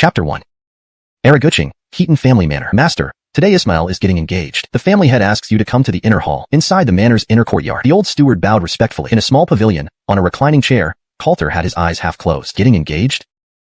Chapter 1. Araguching, Keaton Family Manor. Master, today Ismail is getting engaged. The family head asks you to come to the inner hall, inside the manor's inner courtyard. The old steward bowed respectfully. In a small pavilion, on a reclining chair, Coulter had his eyes half closed. Getting engaged?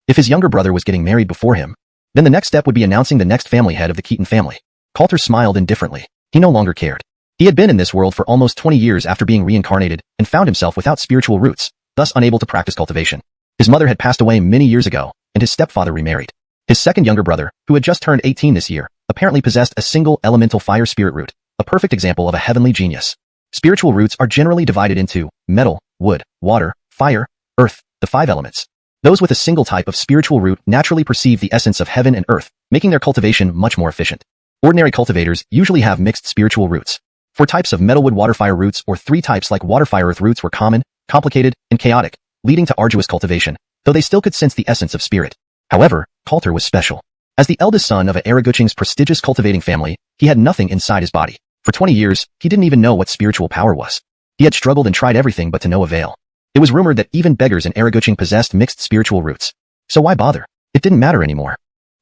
If his younger brother was getting married before him, then the next step would be announcing the next family head of the Keaton family. Coulter smiled indifferently. He no longer cared. He had been in this world for almost 20 years after being reincarnated and found himself without spiritual roots, thus unable to practice cultivation. His mother had passed away many years ago, and his stepfather remarried. His second younger brother, who had just turned 18 this year, apparently possessed a single elemental fire spirit root, a perfect example of a heavenly genius. Spiritual roots are generally divided into metal, wood, water, fire, earth, the 5 elements. Those with a single type of spiritual root naturally perceive the essence of heaven and earth, making their cultivation much more efficient. Ordinary cultivators usually have mixed spiritual roots. 4 types of metal, wood, water, fire roots, or 3 types like water, fire, earth roots were common, complicated, and chaotic, leading to arduous cultivation, though they still could sense the essence of spirit. However, Coulter was special. As the eldest son of a Araguching's prestigious cultivating family, he had nothing inside his body. For 20 years, he didn't even know what spiritual power was. He had struggled and tried everything but to no avail. It was rumored that even beggars in Araguching possessed mixed spiritual roots. So why bother? It didn't matter anymore.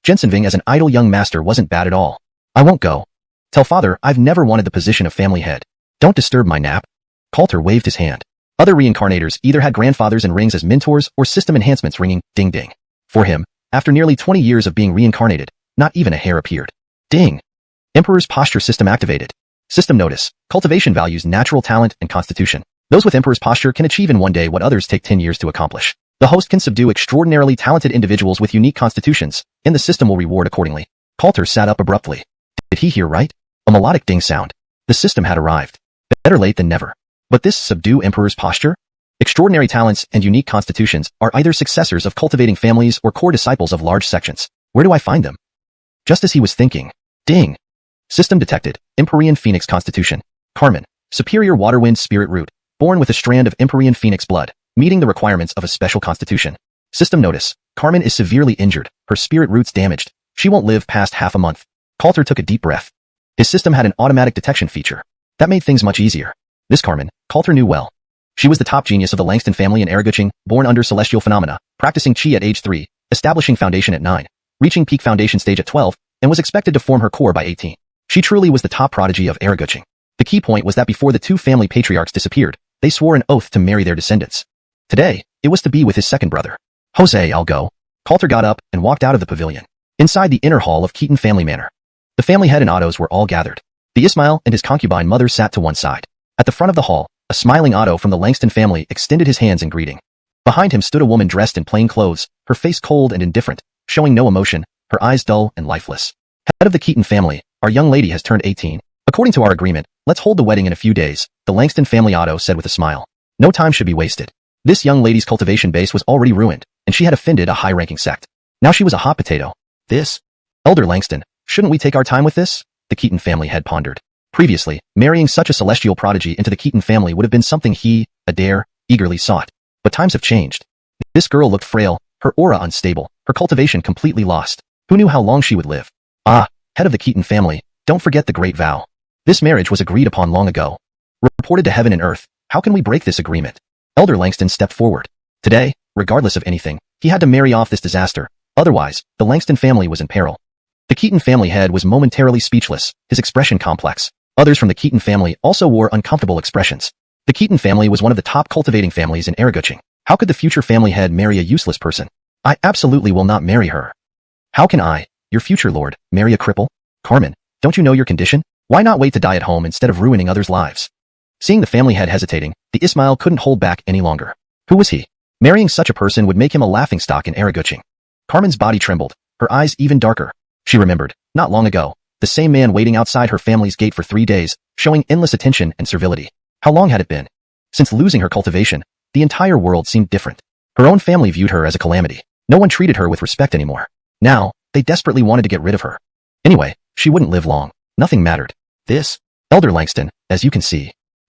Jensenving as an idle young master wasn't bad at all. I won't go. Tell father I've never wanted the position of family head. Don't disturb my nap. Coulter waved his hand. Other reincarnators either had grandfathers in rings as mentors or system enhancements ringing ding ding. For him, after nearly 20 years of being reincarnated, not even a hair appeared. Ding. Emperor's posture system activated. System notice. Cultivation values natural talent and constitution. Those with Emperor's posture can achieve in one day what others take 10 years to accomplish. The host can subdue extraordinarily talented individuals with unique constitutions, and the system will reward accordingly. Coulter sat up abruptly. Did he hear right? A melodic ding sound. The system had arrived. Better late than never. But this subdue Emperor's posture? Extraordinary talents and unique constitutions are either successors of cultivating families or core disciples of large sections. Where do I find them? Just as he was thinking. Ding. System detected. Empyrean Phoenix Constitution. Carmen. Superior Waterwind Spirit Root. Born with a strand of Empyrean Phoenix blood, meeting the requirements of a special constitution. System notice. Carmen is severely injured. Her spirit roots damaged. She won't live past half a month. Coulter took a deep breath. His system had an automatic detection feature. That made things much easier. This Carmen, Coulter knew well. She was the top genius of the Langston family in Araguching, born under celestial phenomena, practicing chi at age 3, establishing foundation at 9, reaching peak foundation stage at 12, and was expected to form her core by 18. She truly was the top prodigy of Araguching. The key point was that before the 2 family patriarchs disappeared, they swore an oath to marry their descendants. Today, it was to be with his second brother. Jose, I'll go. Coulter got up and walked out of the pavilion. Inside the inner hall of Keaton Family Manor, the family head and Ottos were all gathered. The Ismail and his concubine mother sat to one side. At the front of the hall, a smiling Otto from the Langston family extended his hands in greeting. Behind him stood a woman dressed in plain clothes, her face cold and indifferent, showing no emotion, her eyes dull and lifeless. Head of the Keaton family, our young lady has turned 18. According to our agreement, let's hold the wedding in a few days, the Langston family Otto said with a smile. No time should be wasted. This young lady's cultivation base was already ruined, and she had offended a high-ranking sect. Now she was a hot potato. This? Elder Langston, shouldn't we take our time with this? The Keaton family head pondered. Previously, marrying such a celestial prodigy into the Keaton family would have been something he, Adair, eagerly sought. But times have changed. This girl looked frail, her aura unstable, her cultivation completely lost. Who knew how long she would live? Ah, head of the Keaton family, don't forget the great vow. This marriage was agreed upon long ago. Reported to heaven and earth, how can we break this agreement? Elder Langston stepped forward. Today, regardless of anything, he had to marry off this disaster. Otherwise, the Langston family was in peril. The Keaton family head was momentarily speechless, his expression complex. Others from the Keaton family also wore uncomfortable expressions. The Keaton family was one of the top cultivating families in Araguching. How could the future family head marry a useless person? I absolutely will not marry her. How can I, your future lord, marry a cripple? Carmen, don't you know your condition? Why not wait to die at home instead of ruining others' lives? Seeing the family head hesitating, the Ismail couldn't hold back any longer. Who was he? Marrying such a person would make him a laughingstock in Araguching. Carmen's body trembled, her eyes even darker. She remembered, not long ago, the same man waiting outside her family's gate for 3 days, showing endless attention and servility. How long had it been? Since losing her cultivation, the entire world seemed different. Her own family viewed her as a calamity. No one treated her with respect anymore. Now, they desperately wanted to get rid of her. Anyway, she wouldn't live long. Nothing mattered. This? Elder Langston, as you can see.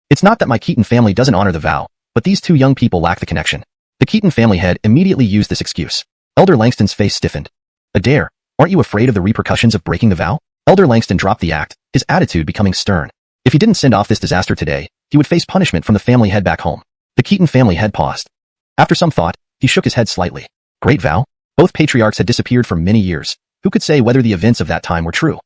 It's not that my Keaton family doesn't honor the vow, but these 2 young people lack the connection. The Keaton family head immediately used this excuse. Elder Langston's face stiffened. Adair, aren't you afraid of the repercussions of breaking the vow? Elder Langston dropped the act, his attitude becoming stern. If he didn't send off this disaster today, he would face punishment from the family head back home. The Keaton family head paused. After some thought, he shook his head slightly. Great vow? Both patriarchs had disappeared for many years. Who could say whether the events of that time were true?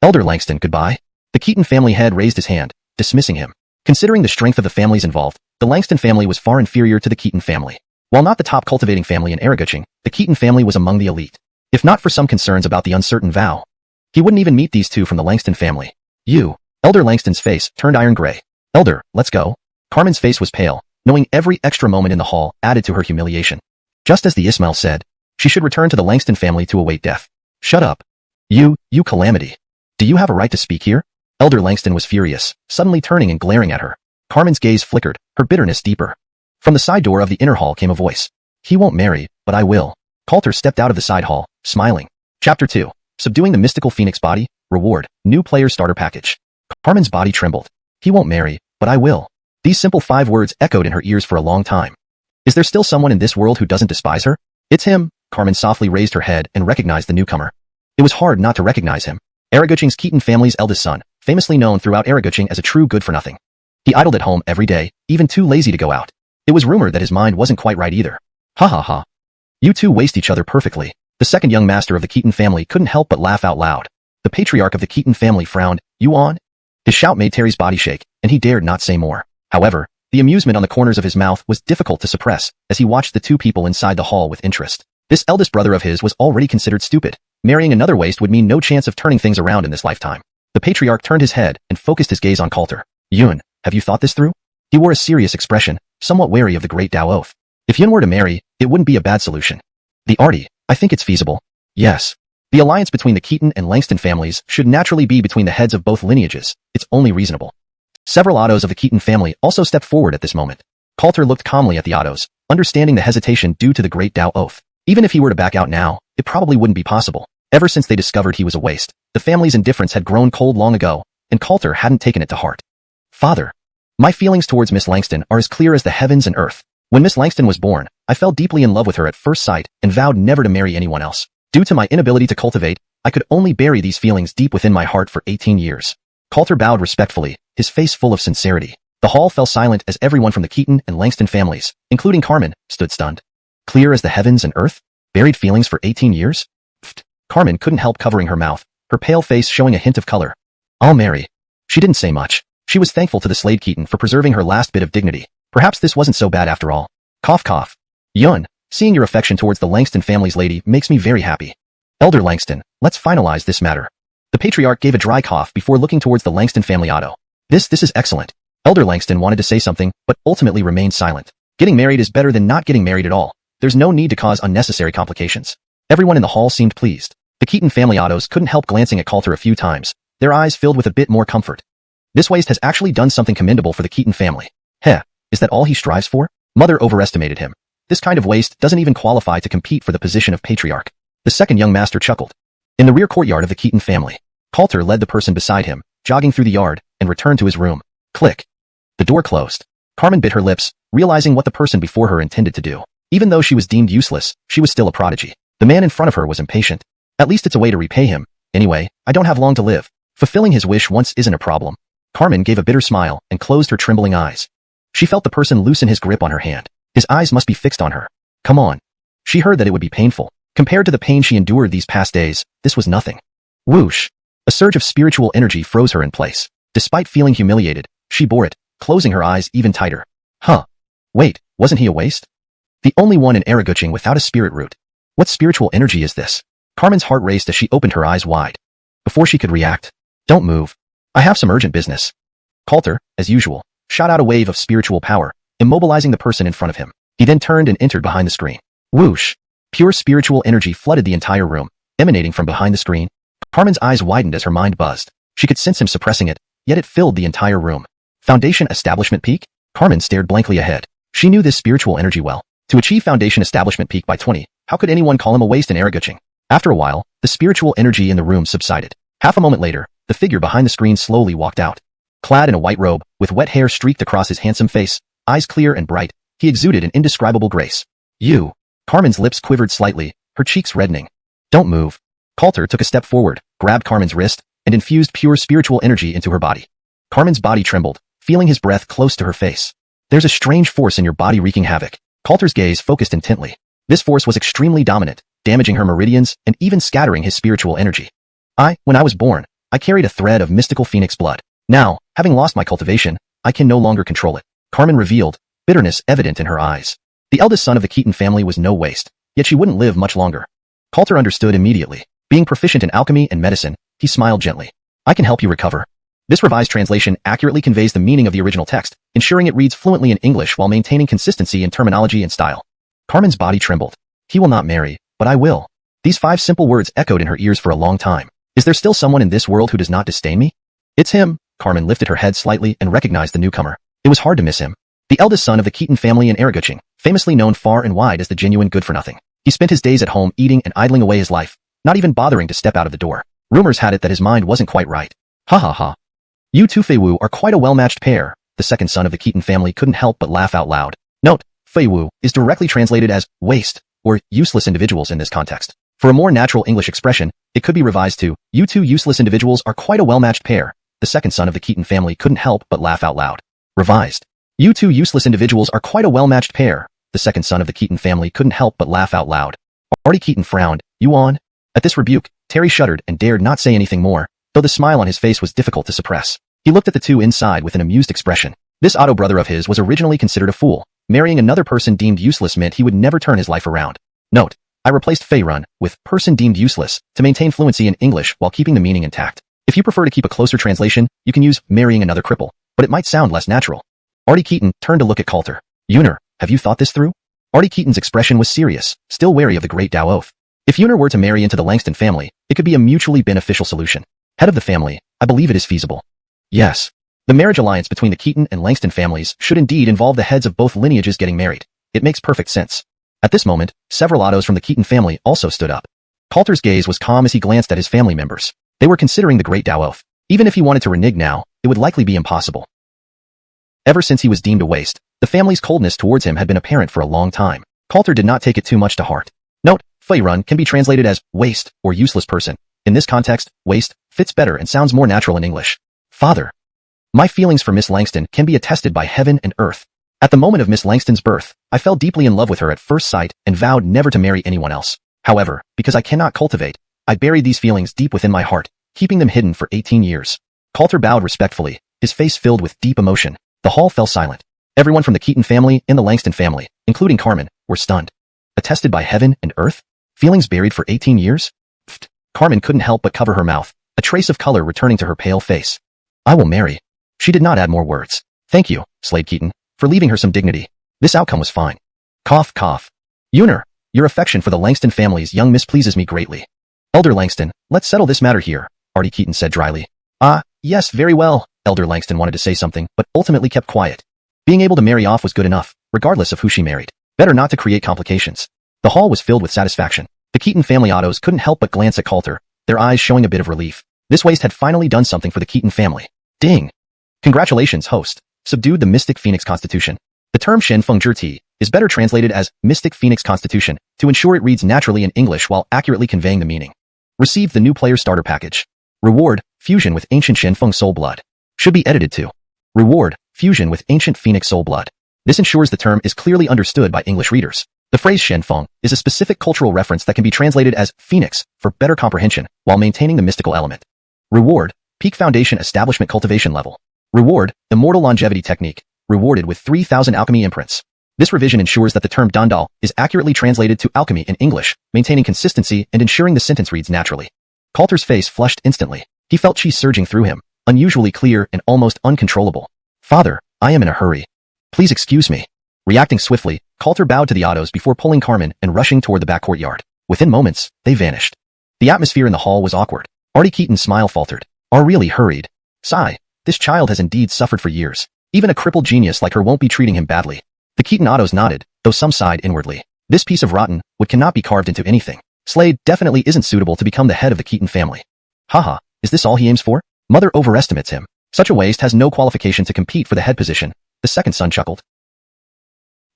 Elder Langston, goodbye. The Keaton family head raised his hand, dismissing him. Considering the strength of the families involved, the Langston family was far inferior to the Keaton family. While not the top cultivating family in Ereguching, the Keaton family was among the elite. If not for some concerns about the uncertain vow, he wouldn't even meet these two from the Langston family. You. Elder Langston's face turned iron gray. Elder, let's go. Carmen's face was pale, knowing every extra moment in the hall added to her humiliation. Just as the Ismail said, she should return to the Langston family to await death. Shut up. You calamity. Do you have a right to speak here? Elder Langston was furious, suddenly turning and glaring at her. Carmen's gaze flickered, her bitterness deeper. From the side door of the inner hall came a voice. He won't marry, but I will. Coulter stepped out of the side hall, smiling. Chapter 2. Subduing the Mystical Phoenix Body. Reward. New Player Starter Package. Carmen's body trembled. He won't marry, but I will. These simple 5 words echoed in her ears for a long time. Is there still someone in this world who doesn't despise her? It's him. Carmen softly raised her head and recognized the newcomer. It was hard not to recognize him. Ereguching's Keaton family's eldest son, famously known throughout Ereguching as a true good-for-nothing. He idled at home every day, even too lazy to go out. It was rumored that his mind wasn't quite right either. Ha ha ha. You two waste each other perfectly. The second young master of the Keaton family couldn't help but laugh out loud. The patriarch of the Keaton family frowned. You on? His shout made Terry's body shake, and he dared not say more. However, the amusement on the corners of his mouth was difficult to suppress as he watched the two people inside the hall with interest. This eldest brother of his was already considered stupid. Marrying another waste would mean no chance of turning things around in this lifetime. The patriarch turned his head and focused his gaze on Coulter. Yun, have you thought this through? He wore a serious expression, somewhat wary of the Great Tao Oath. If Yun were to marry, it wouldn't be a bad solution. The Artie, I think it's feasible. Yes. The alliance between the Keaton and Langston families should naturally be between the heads of both lineages. It's only reasonable. Several Ottos of the Keaton family also stepped forward at this moment. Coulter looked calmly at the Ottos, understanding the hesitation due to the Great Tao Oath. Even if he were to back out now, it probably wouldn't be possible. Ever since they discovered he was a waste, the family's indifference had grown cold long ago, and Coulter hadn't taken it to heart. Father. My feelings towards Miss Langston are as clear as the heavens and earth. When Miss Langston was born, I fell deeply in love with her at first sight and vowed never to marry anyone else. Due to my inability to cultivate, I could only bury these feelings deep within my heart for 18 years. Coulter bowed respectfully, his face full of sincerity. The hall fell silent as everyone from the Keaton and Langston families, including Carmen, stood stunned. Clear as the heavens and earth? Buried feelings for 18 years? Pfft. Carmen couldn't help covering her mouth, her pale face showing a hint of color. I'll marry. She didn't say much. She was thankful to the Slade Keaton for preserving her last bit of dignity. Perhaps this wasn't so bad after all. Cough cough. Yun, seeing your affection towards the Langston family's lady makes me very happy. Elder Langston, let's finalize this matter. The patriarch gave a dry cough before looking towards the Langston family Otto. This is excellent. Elder Langston wanted to say something, but ultimately remained silent. Getting married is better than not getting married at all. There's no need to cause unnecessary complications. Everyone in the hall seemed pleased. The Keaton family Ottos couldn't help glancing at Coulter a few times, their eyes filled with a bit more comfort. This waste has actually done something commendable for the Keaton family. Heh, is that all he strives for? Mother overestimated him. This kind of waste doesn't even qualify to compete for the position of patriarch. The second young master chuckled. In the rear courtyard of the Keaton family, Coulter led the person beside him, jogging through the yard, and returned to his room. Click. The door closed. Carmen bit her lips, realizing what the person before her intended to do. Even though she was deemed useless, she was still a prodigy. The man in front of her was impatient. At least it's a way to repay him. Anyway, I don't have long to live. Fulfilling his wish once isn't a problem. Carmen gave a bitter smile and closed her trembling eyes. She felt the person loosen his grip on her hand. His eyes must be fixed on her. Come on. She heard that it would be painful. Compared to the pain she endured these past days, this was nothing. Whoosh. A surge of spiritual energy froze her in place. Despite feeling humiliated, she bore it, closing her eyes even tighter. Huh. Wait, wasn't he a waste? The only one in Ereguching without a spirit root. What spiritual energy is this? Carmen's heart raced as she opened her eyes wide. Before she could react, don't move. I have some urgent business. Coulter, as usual, shot out a wave of spiritual power, immobilizing the person in front of him. He then turned and entered behind the screen. Whoosh. Pure spiritual energy flooded the entire room, emanating from behind the screen. Carmen's eyes widened as her mind buzzed. She could sense him suppressing it, yet it filled the entire room. Foundation Establishment Peak? Carmen stared blankly ahead. She knew this spiritual energy well. To achieve Foundation Establishment Peak by 20, how could anyone call him a waste in Ereguching? After a while, the spiritual energy in the room subsided. Half a moment later, the figure behind the screen slowly walked out. Clad in a white robe, with wet hair streaked across his handsome face, eyes clear and bright, he exuded an indescribable grace. You. Carmen's lips quivered slightly, her cheeks reddening. Don't move. Coulter took a step forward, grabbed Carmen's wrist, and infused pure spiritual energy into her body. Carmen's body trembled, feeling his breath close to her face. There's a strange force in your body wreaking havoc. Coulter's gaze focused intently. This force was extremely dominant, damaging her meridians and even scattering his spiritual energy. When I was born, I carried a thread of mystical phoenix blood. Now, having lost my cultivation, I can no longer control it. Carmen revealed, bitterness evident in her eyes. The eldest son of the Keaton family was no waste, yet she wouldn't live much longer. Coulter understood immediately. Being proficient in alchemy and medicine, he smiled gently. I can help you recover. This revised translation accurately conveys the meaning of the original text, ensuring it reads fluently in English while maintaining consistency in terminology and style. Carmen's body trembled. He will not marry, but I will. These 5 simple words echoed in her ears for a long time. Is there still someone in this world who does not disdain me? It's him. Carmen lifted her head slightly and recognized the newcomer. It was hard to miss him. The eldest son of the Keaton family in Ereguching, famously known far and wide as the genuine good-for-nothing. He spent his days at home eating and idling away his life, not even bothering to step out of the door. Rumors had it that his mind wasn't quite right. Ha ha ha. You two Feiwu are quite a well-matched pair. The second son of the Keaton family couldn't help but laugh out loud. Note, Feiwu is directly translated as waste or useless individuals in this context. For a more natural English expression, it could be revised to, you two useless individuals are quite a well-matched pair. The second son of the Keaton family couldn't help but laugh out loud. Revised. You two useless individuals are quite a well-matched pair. The second son of the Keaton family couldn't help but laugh out loud. Artie Keaton frowned. You on? At this rebuke, Terry shuddered and dared not say anything more, though the smile on his face was difficult to suppress. He looked at the two inside with an amused expression. This Otto brother of his was originally considered a fool. Marrying another person deemed useless meant he would never turn his life around. Note, I replaced Feirun with person deemed useless to maintain fluency in English while keeping the meaning intact. If you prefer to keep a closer translation, you can use marrying another cripple, but it might sound less natural. Artie Keaton turned to look at Coulter. Yuner, have you thought this through? Artie Keaton's expression was serious, still wary of the Great Tao Oath. If Yuner were to marry into the Langston family, it could be a mutually beneficial solution. Head of the family, I believe it is feasible. Yes. The marriage alliance between the Keaton and Langston families should indeed involve the heads of both lineages getting married. It makes perfect sense. At this moment, several Ottos from the Keaton family also stood up. Coulter's gaze was calm as he glanced at his family members. They were considering the Great Tao Oath. Even if he wanted to renege now, it would likely be impossible. Ever since he was deemed a waste, the family's coldness towards him had been apparent for a long time. Coulter did not take it too much to heart. Note, Feirun can be translated as waste or useless person. In this context, waste fits better and sounds more natural in English. Father. My feelings for Miss Langston can be attested by heaven and earth. At the moment of Miss Langston's birth, I fell deeply in love with her at first sight and vowed never to marry anyone else. However, because I cannot cultivate, I buried these feelings deep within my heart, keeping them hidden for 18 years. Coulter bowed respectfully, his face filled with deep emotion. The hall fell silent. Everyone from the Keaton family and the Langston family, including Carmen, were stunned. Attested by heaven and earth? Feelings buried for 18 years? Pfft. Carmen couldn't help but cover her mouth, a trace of color returning to her pale face. I will marry. She did not add more words. Thank you, Slade Keaton, for leaving her some dignity. This outcome was fine. Cough, cough. Yuner, your affection for the Langston family's young miss pleases me greatly. Elder Langston, let's settle this matter here, Artie Keaton said dryly. Yes, very well. Elder Langston wanted to say something, but ultimately kept quiet. Being able to marry off was good enough, regardless of who she married. Better not to create complications. The hall was filled with satisfaction. The Keaton family Ottos couldn't help but glance at Coulter, their eyes showing a bit of relief. This waste had finally done something for the Keaton family. Ding! Congratulations, host. Subdued the Mystic Phoenix Constitution. The term Shenfeng Zhiti is better translated as Mystic Phoenix Constitution to ensure it reads naturally in English while accurately conveying the meaning. Received the new player starter package. Reward, fusion with ancient Shenfeng soul blood. Should be edited to. Reward, fusion with ancient Phoenix soul blood. This ensures the term is clearly understood by English readers. The phrase Shenfeng is a specific cultural reference that can be translated as Phoenix for better comprehension while maintaining the mystical element. Reward, Peak Foundation Establishment Cultivation Level. Reward, Immortal Longevity Technique, rewarded with 3,000 alchemy imprints. This revision ensures that the term Dandal is accurately translated to alchemy in English, maintaining consistency and ensuring the sentence reads naturally. Coulter's face flushed instantly. He felt chi surging through him, unusually clear and almost uncontrollable. Father, I am in a hurry. Please excuse me. Reacting swiftly, Coulter bowed to the Ottos before pulling Carmen and rushing toward the back courtyard. Within moments, they vanished. The atmosphere in the hall was awkward. Artie Keaton's smile faltered. Are really hurried. Sigh. This child has indeed suffered for years. Even a crippled genius like her won't be treating him badly. The Keaton Ottos nodded, though some sighed inwardly. This piece of rotten wood cannot be carved into anything. Slade definitely isn't suitable to become the head of the Keaton family. Haha, is this all he aims for? Mother overestimates him. Such a waste has no qualification to compete for the head position. The second son chuckled.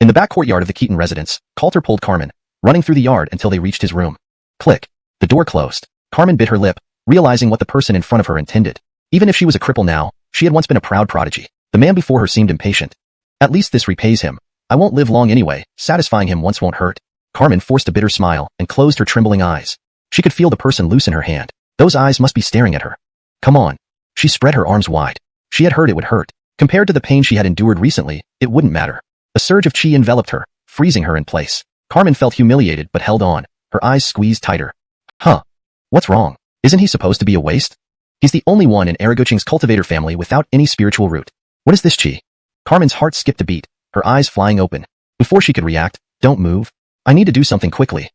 In the back courtyard of the Keaton residence, Coulter pulled Carmen, running through the yard until they reached his room. Click. The door closed. Carmen bit her lip, realizing what the person in front of her intended. Even if she was a cripple now, she had once been a proud prodigy. The man before her seemed impatient. At least this repays him. I won't live long anyway, satisfying him once won't hurt. Carmen forced a bitter smile and closed her trembling eyes. She could feel the person loosen her hand. Those eyes must be staring at her. Come on. She spread her arms wide. She had heard it would hurt. Compared to the pain she had endured recently, it wouldn't matter. A surge of chi enveloped her, freezing her in place. Carmen felt humiliated but held on, her eyes squeezed tighter. Huh. What's wrong? Isn't he supposed to be a waste? He's the only one in Eraguching's cultivator family without any spiritual root. What is this chi? Carmen's heart skipped a beat, her eyes flying open. Before she could react, don't move. I need to do something quickly.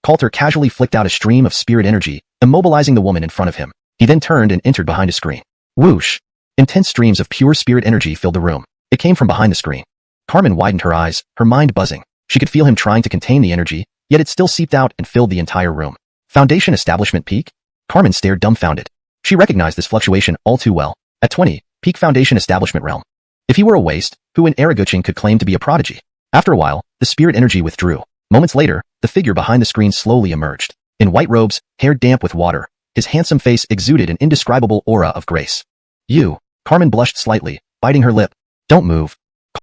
Coulter casually flicked out a stream of spirit energy, immobilizing the woman in front of him. He then turned and entered behind a screen. Whoosh! Intense streams of pure spirit energy filled the room. It came from behind the screen. Carmen widened her eyes, her mind buzzing. She could feel him trying to contain the energy, yet it still seeped out and filled the entire room. Foundation establishment peak? Carmen stared dumbfounded. She recognized this fluctuation all too well. At 20, peak foundation establishment realm. If he were a waste, who in Eraguching could claim to be a prodigy? After a while, the spirit energy withdrew. Moments later, the figure behind the screen slowly emerged. In white robes, hair damp with water, his handsome face exuded an indescribable aura of grace. You. Carmen blushed slightly, biting her lip. Don't move.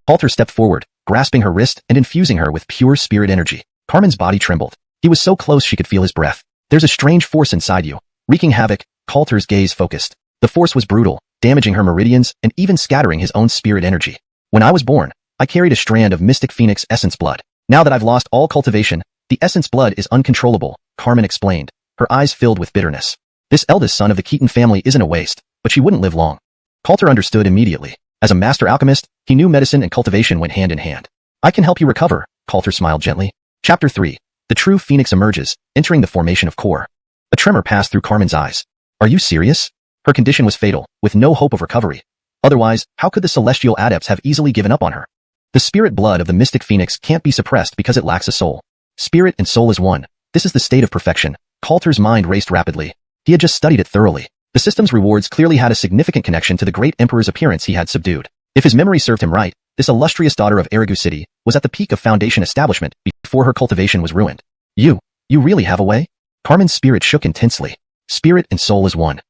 Coulter stepped forward, grasping her wrist and infusing her with pure spirit energy. Carmen's body trembled. He was so close she could feel his breath. There's a strange force inside you, wreaking havoc. Coulter's gaze focused. The force was brutal, damaging her meridians and even scattering his own spirit energy. When I was born, I carried a strand of mystic phoenix essence blood. Now that I've lost all cultivation, the essence blood is uncontrollable, Carmen explained, her eyes filled with bitterness. This eldest son of the Keaton family isn't a waste, but she wouldn't live long. Coulter understood immediately. As a master alchemist, he knew medicine and cultivation went hand in hand. I can help you recover, Coulter smiled gently. Chapter 3. The true phoenix emerges, entering the formation of core. A tremor passed through Carmen's eyes. Are you serious? Her condition was fatal, with no hope of recovery. Otherwise, how could the celestial adepts have easily given up on her? The spirit blood of the mystic phoenix can't be suppressed because it lacks a soul. Spirit and soul is one. This is the state of perfection. Coulter's mind raced rapidly. He had just studied it thoroughly. The system's rewards clearly had a significant connection to the great emperor's appearance he had subdued. If his memory served him right, this illustrious daughter of Eragu City was at the peak of foundation establishment before her cultivation was ruined. You really have a way? Carmen's spirit shook intensely. Spirit and soul is one.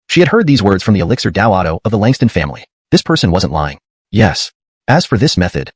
She had heard these words from the elixir Dao of the Langston family. This person wasn't lying. Yes. As for this method,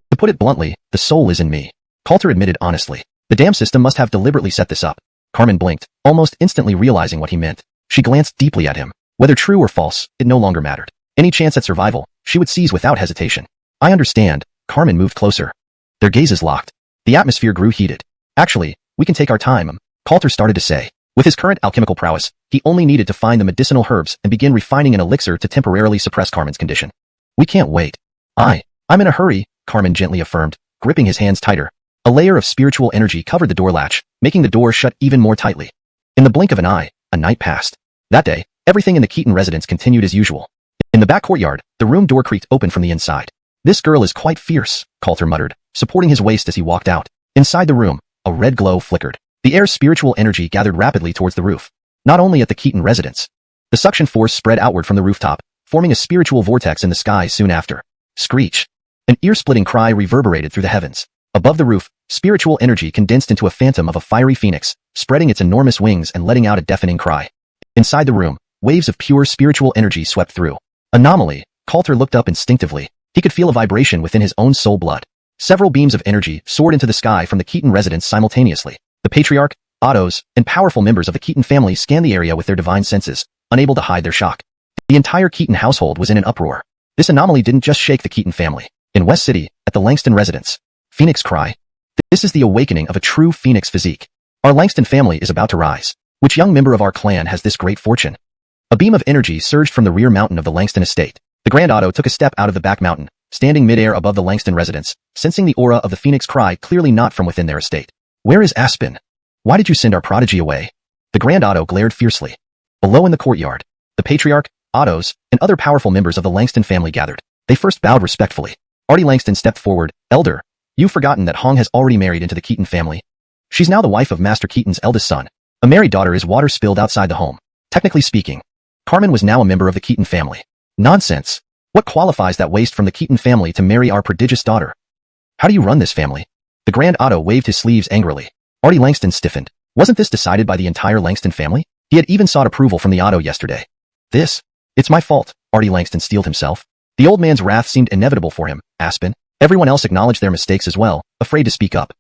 to put it bluntly, the soul is in me. Coulter admitted honestly. The damn system must have deliberately set this up. Carmen blinked, almost instantly realizing what he meant. She glanced deeply at him. Whether true or false, it no longer mattered. Any chance at survival, she would seize without hesitation. I understand. Carmen moved closer. Their gazes locked. The atmosphere grew heated. Actually, we can take our time, Coulter started to say. With his current alchemical prowess, he only needed to find the medicinal herbs and begin refining an elixir to temporarily suppress Carmen's condition. We can't wait. I'm in a hurry, Carmen gently affirmed, gripping his hands tighter. A layer of spiritual energy covered the door latch, making the door shut even more tightly. In the blink of an eye, a night passed. That day, everything in the Keaton residence continued as usual. In the back courtyard, the room door creaked open from the inside. This girl is quite fierce, Coulter muttered, supporting his waist as he walked out. Inside the room, a red glow flickered. The air's spiritual energy gathered rapidly towards the roof. Not only at the Keaton residence. The suction force spread outward from the rooftop, forming a spiritual vortex in the sky soon after. Screech. An ear-splitting cry reverberated through the heavens. Above the roof, spiritual energy condensed into a phantom of a fiery phoenix, spreading its enormous wings and letting out a deafening cry. Inside the room, waves of pure spiritual energy swept through. Anomaly. Coulter looked up instinctively. He could feel a vibration within his own soul blood. Several beams of energy soared into the sky from the Keaton residence simultaneously. The patriarch, Ottos, and powerful members of the Keaton family scanned the area with their divine senses, unable to hide their shock. The entire Keaton household was in an uproar. This anomaly didn't just shake the Keaton family. In West City, at the Langston residence, Phoenix cry. This is the awakening of a true Phoenix physique. Our Langston family is about to rise. Which young member of our clan has this great fortune? A beam of energy surged from the rear mountain of the Langston estate. The Grand Otto took a step out of the back mountain, standing midair above the Langston residence, sensing the aura of the Phoenix cry clearly not from within their estate. Where is Aspen? Why did you send our prodigy away? The Grand Otto glared fiercely. Below in the courtyard, the patriarch, Ottos, and other powerful members of the Langston family gathered. They first bowed respectfully. Artie Langston stepped forward. Elder, you've forgotten that Hong has already married into the Keaton family. She's now the wife of Master Keaton's eldest son. A married daughter is water spilled outside the home. Technically speaking, Carmen was now a member of the Keaton family. Nonsense. What qualifies that waste from the Keaton family to marry our prodigious daughter? How do you run this family? The Grand Otto waved his sleeves angrily. Artie Langston stiffened. Wasn't this decided by the entire Langston family? He had even sought approval from the Otto yesterday. It's my fault, Artie Langston steeled himself. The old man's wrath seemed inevitable for him. Aspen. Everyone else acknowledged their mistakes as well, afraid to speak up.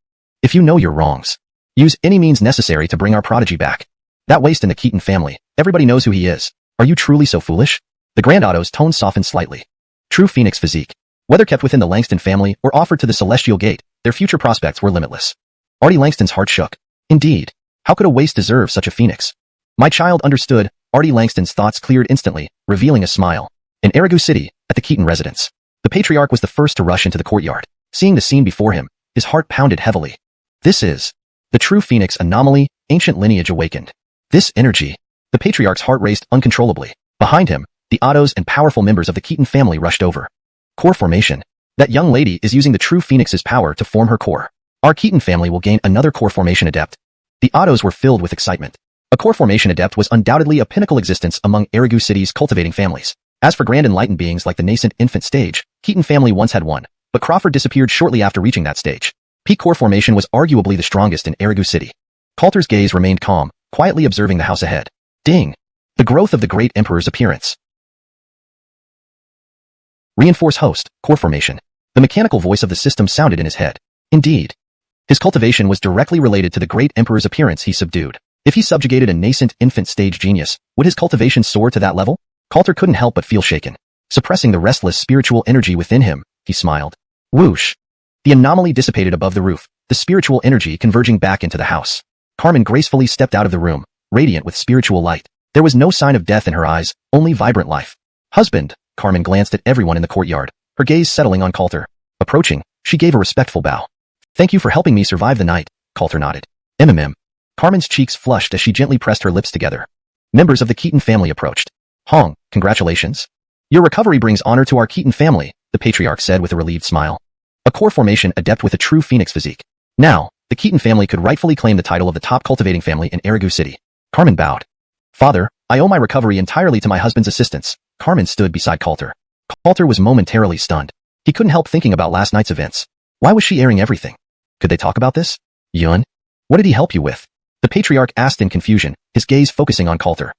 If you know your wrongs, use any means necessary to bring our prodigy back. That waste in the Keaton family, everybody knows who he is. Are you truly so foolish? The Grand Otto's tone softened slightly. True Phoenix physique. Whether kept within the Langston family or offered to the Celestial Gate, their future prospects were limitless. Artie Langston's heart shook. Indeed. How could a waste deserve such a phoenix? My child understood. Artie Langston's thoughts cleared instantly, revealing a smile. In Erigu City, at the Keaton residence, the patriarch was the first to rush into the courtyard. Seeing the scene before him, his heart pounded heavily. This is the true Phoenix anomaly, ancient lineage awakened. This energy. The patriarch's heart raced uncontrollably. Behind him, the Ottos and powerful members of the Keaton family rushed over. Core formation. That young lady is using the true Phoenix's power to form her core. Our Keaton family will gain another core formation adept. The Ottos were filled with excitement. A core formation adept was undoubtedly a pinnacle existence among Erigu City's cultivating families. As for grand enlightened beings like the nascent infant stage, Keaton family once had one, but Crawford disappeared shortly after reaching that stage. Peak core formation was arguably the strongest in Erigu City. Coulter's gaze remained calm, quietly observing the house ahead. Ding! The growth of the great emperor's appearance. Reinforce host, core formation. The mechanical voice of the system sounded in his head. Indeed. His cultivation was directly related to the great emperor's appearance he subdued. If he subjugated a nascent infant stage genius, would his cultivation soar to that level? Coulter couldn't help but feel shaken. Suppressing the restless spiritual energy within him, he smiled. Whoosh! The anomaly dissipated above the roof, the spiritual energy converging back into the house. Carmen gracefully stepped out of the room, radiant with spiritual light. There was no sign of death in her eyes, only vibrant life. Husband, Carmen glanced at everyone in the courtyard, her gaze settling on Coulter. Approaching, she gave a respectful bow. Thank you for helping me survive the night, Coulter nodded. MMM. Carmen's cheeks flushed as she gently pressed her lips together. Members of the Keaton family approached. Hong, congratulations. Your recovery brings honor to our Keaton family, the patriarch said with a relieved smile. A core formation adept with a true Phoenix physique. Now, the Keaton family could rightfully claim the title of the top cultivating family in Erigu City. Carmen bowed. Father, I owe my recovery entirely to my husband's assistance. Carmen stood beside Coulter. Coulter was momentarily stunned. He couldn't help thinking about last night's events. Why was she airing everything? Could they talk about this? Yun? What did he help you with? The patriarch asked in confusion, his gaze focusing on Coulter.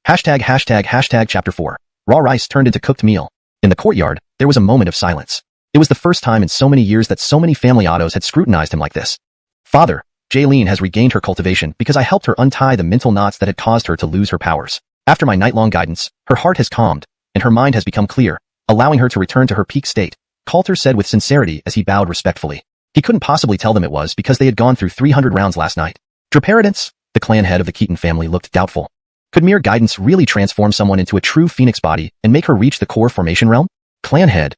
####Chapter 4. Raw rice turned into cooked meal. In the courtyard, there was a moment of silence. It was the first time in so many years that so many family Ottos had scrutinized him like this. Father, Jaylene has regained her cultivation because I helped her untie the mental knots that had caused her to lose her powers. After my night-long guidance, her heart has calmed, and her mind has become clear, allowing her to return to her peak state, Coulter said with sincerity as he bowed respectfully. He couldn't possibly tell them it was because they had gone through 300 rounds last night. Draparadance, the clan head of the Keaton family looked doubtful. Could mere guidance really transform someone into a true Phoenix body and make her reach the core formation realm? Clan head.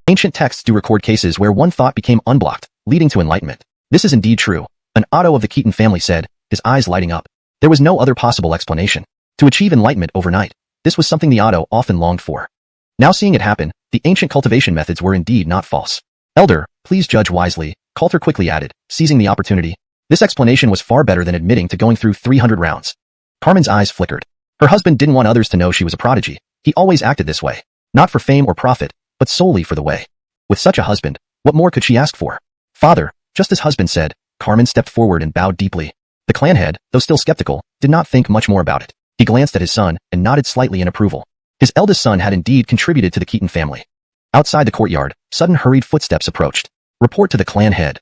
Ancient texts do record cases where one thought became unblocked, leading to enlightenment. This is indeed true, an Otto of the Keaton family said, his eyes lighting up. There was no other possible explanation. To achieve enlightenment overnight, this was something the Otto often longed for. Now seeing it happen, the ancient cultivation methods were indeed not false. Elder, please judge wisely, Coulter quickly added, seizing the opportunity. This explanation was far better than admitting to going through 300 rounds. Carmen's eyes flickered. Her husband didn't want others to know she was a prodigy. He always acted this way. Not for fame or profit, but solely for the way. With such a husband, what more could she ask for? Father, just as husband said, Carmen stepped forward and bowed deeply. The clan head, though still skeptical, did not think much more about it. He glanced at his son and nodded slightly in approval. His eldest son had indeed contributed to the Keaton family. Outside the courtyard, sudden hurried footsteps approached. Report to the clan head.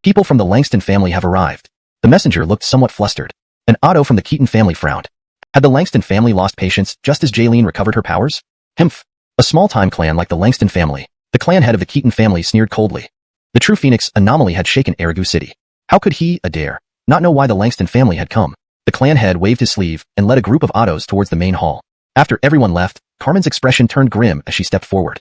People from the Langston family have arrived. The messenger looked somewhat flustered. An Otto from the Keaton family frowned. Had the Langston family lost patience just as Jaylene recovered her powers? Himph. A small-time clan like the Langston family. The clan head of the Keaton family sneered coldly. The true Phoenix anomaly had shaken Erigu City. How could he, Adair, not know why the Langston family had come? The clan head waved his sleeve and led a group of Ottos towards the main hall. After everyone left, Carmen's expression turned grim as she stepped forward.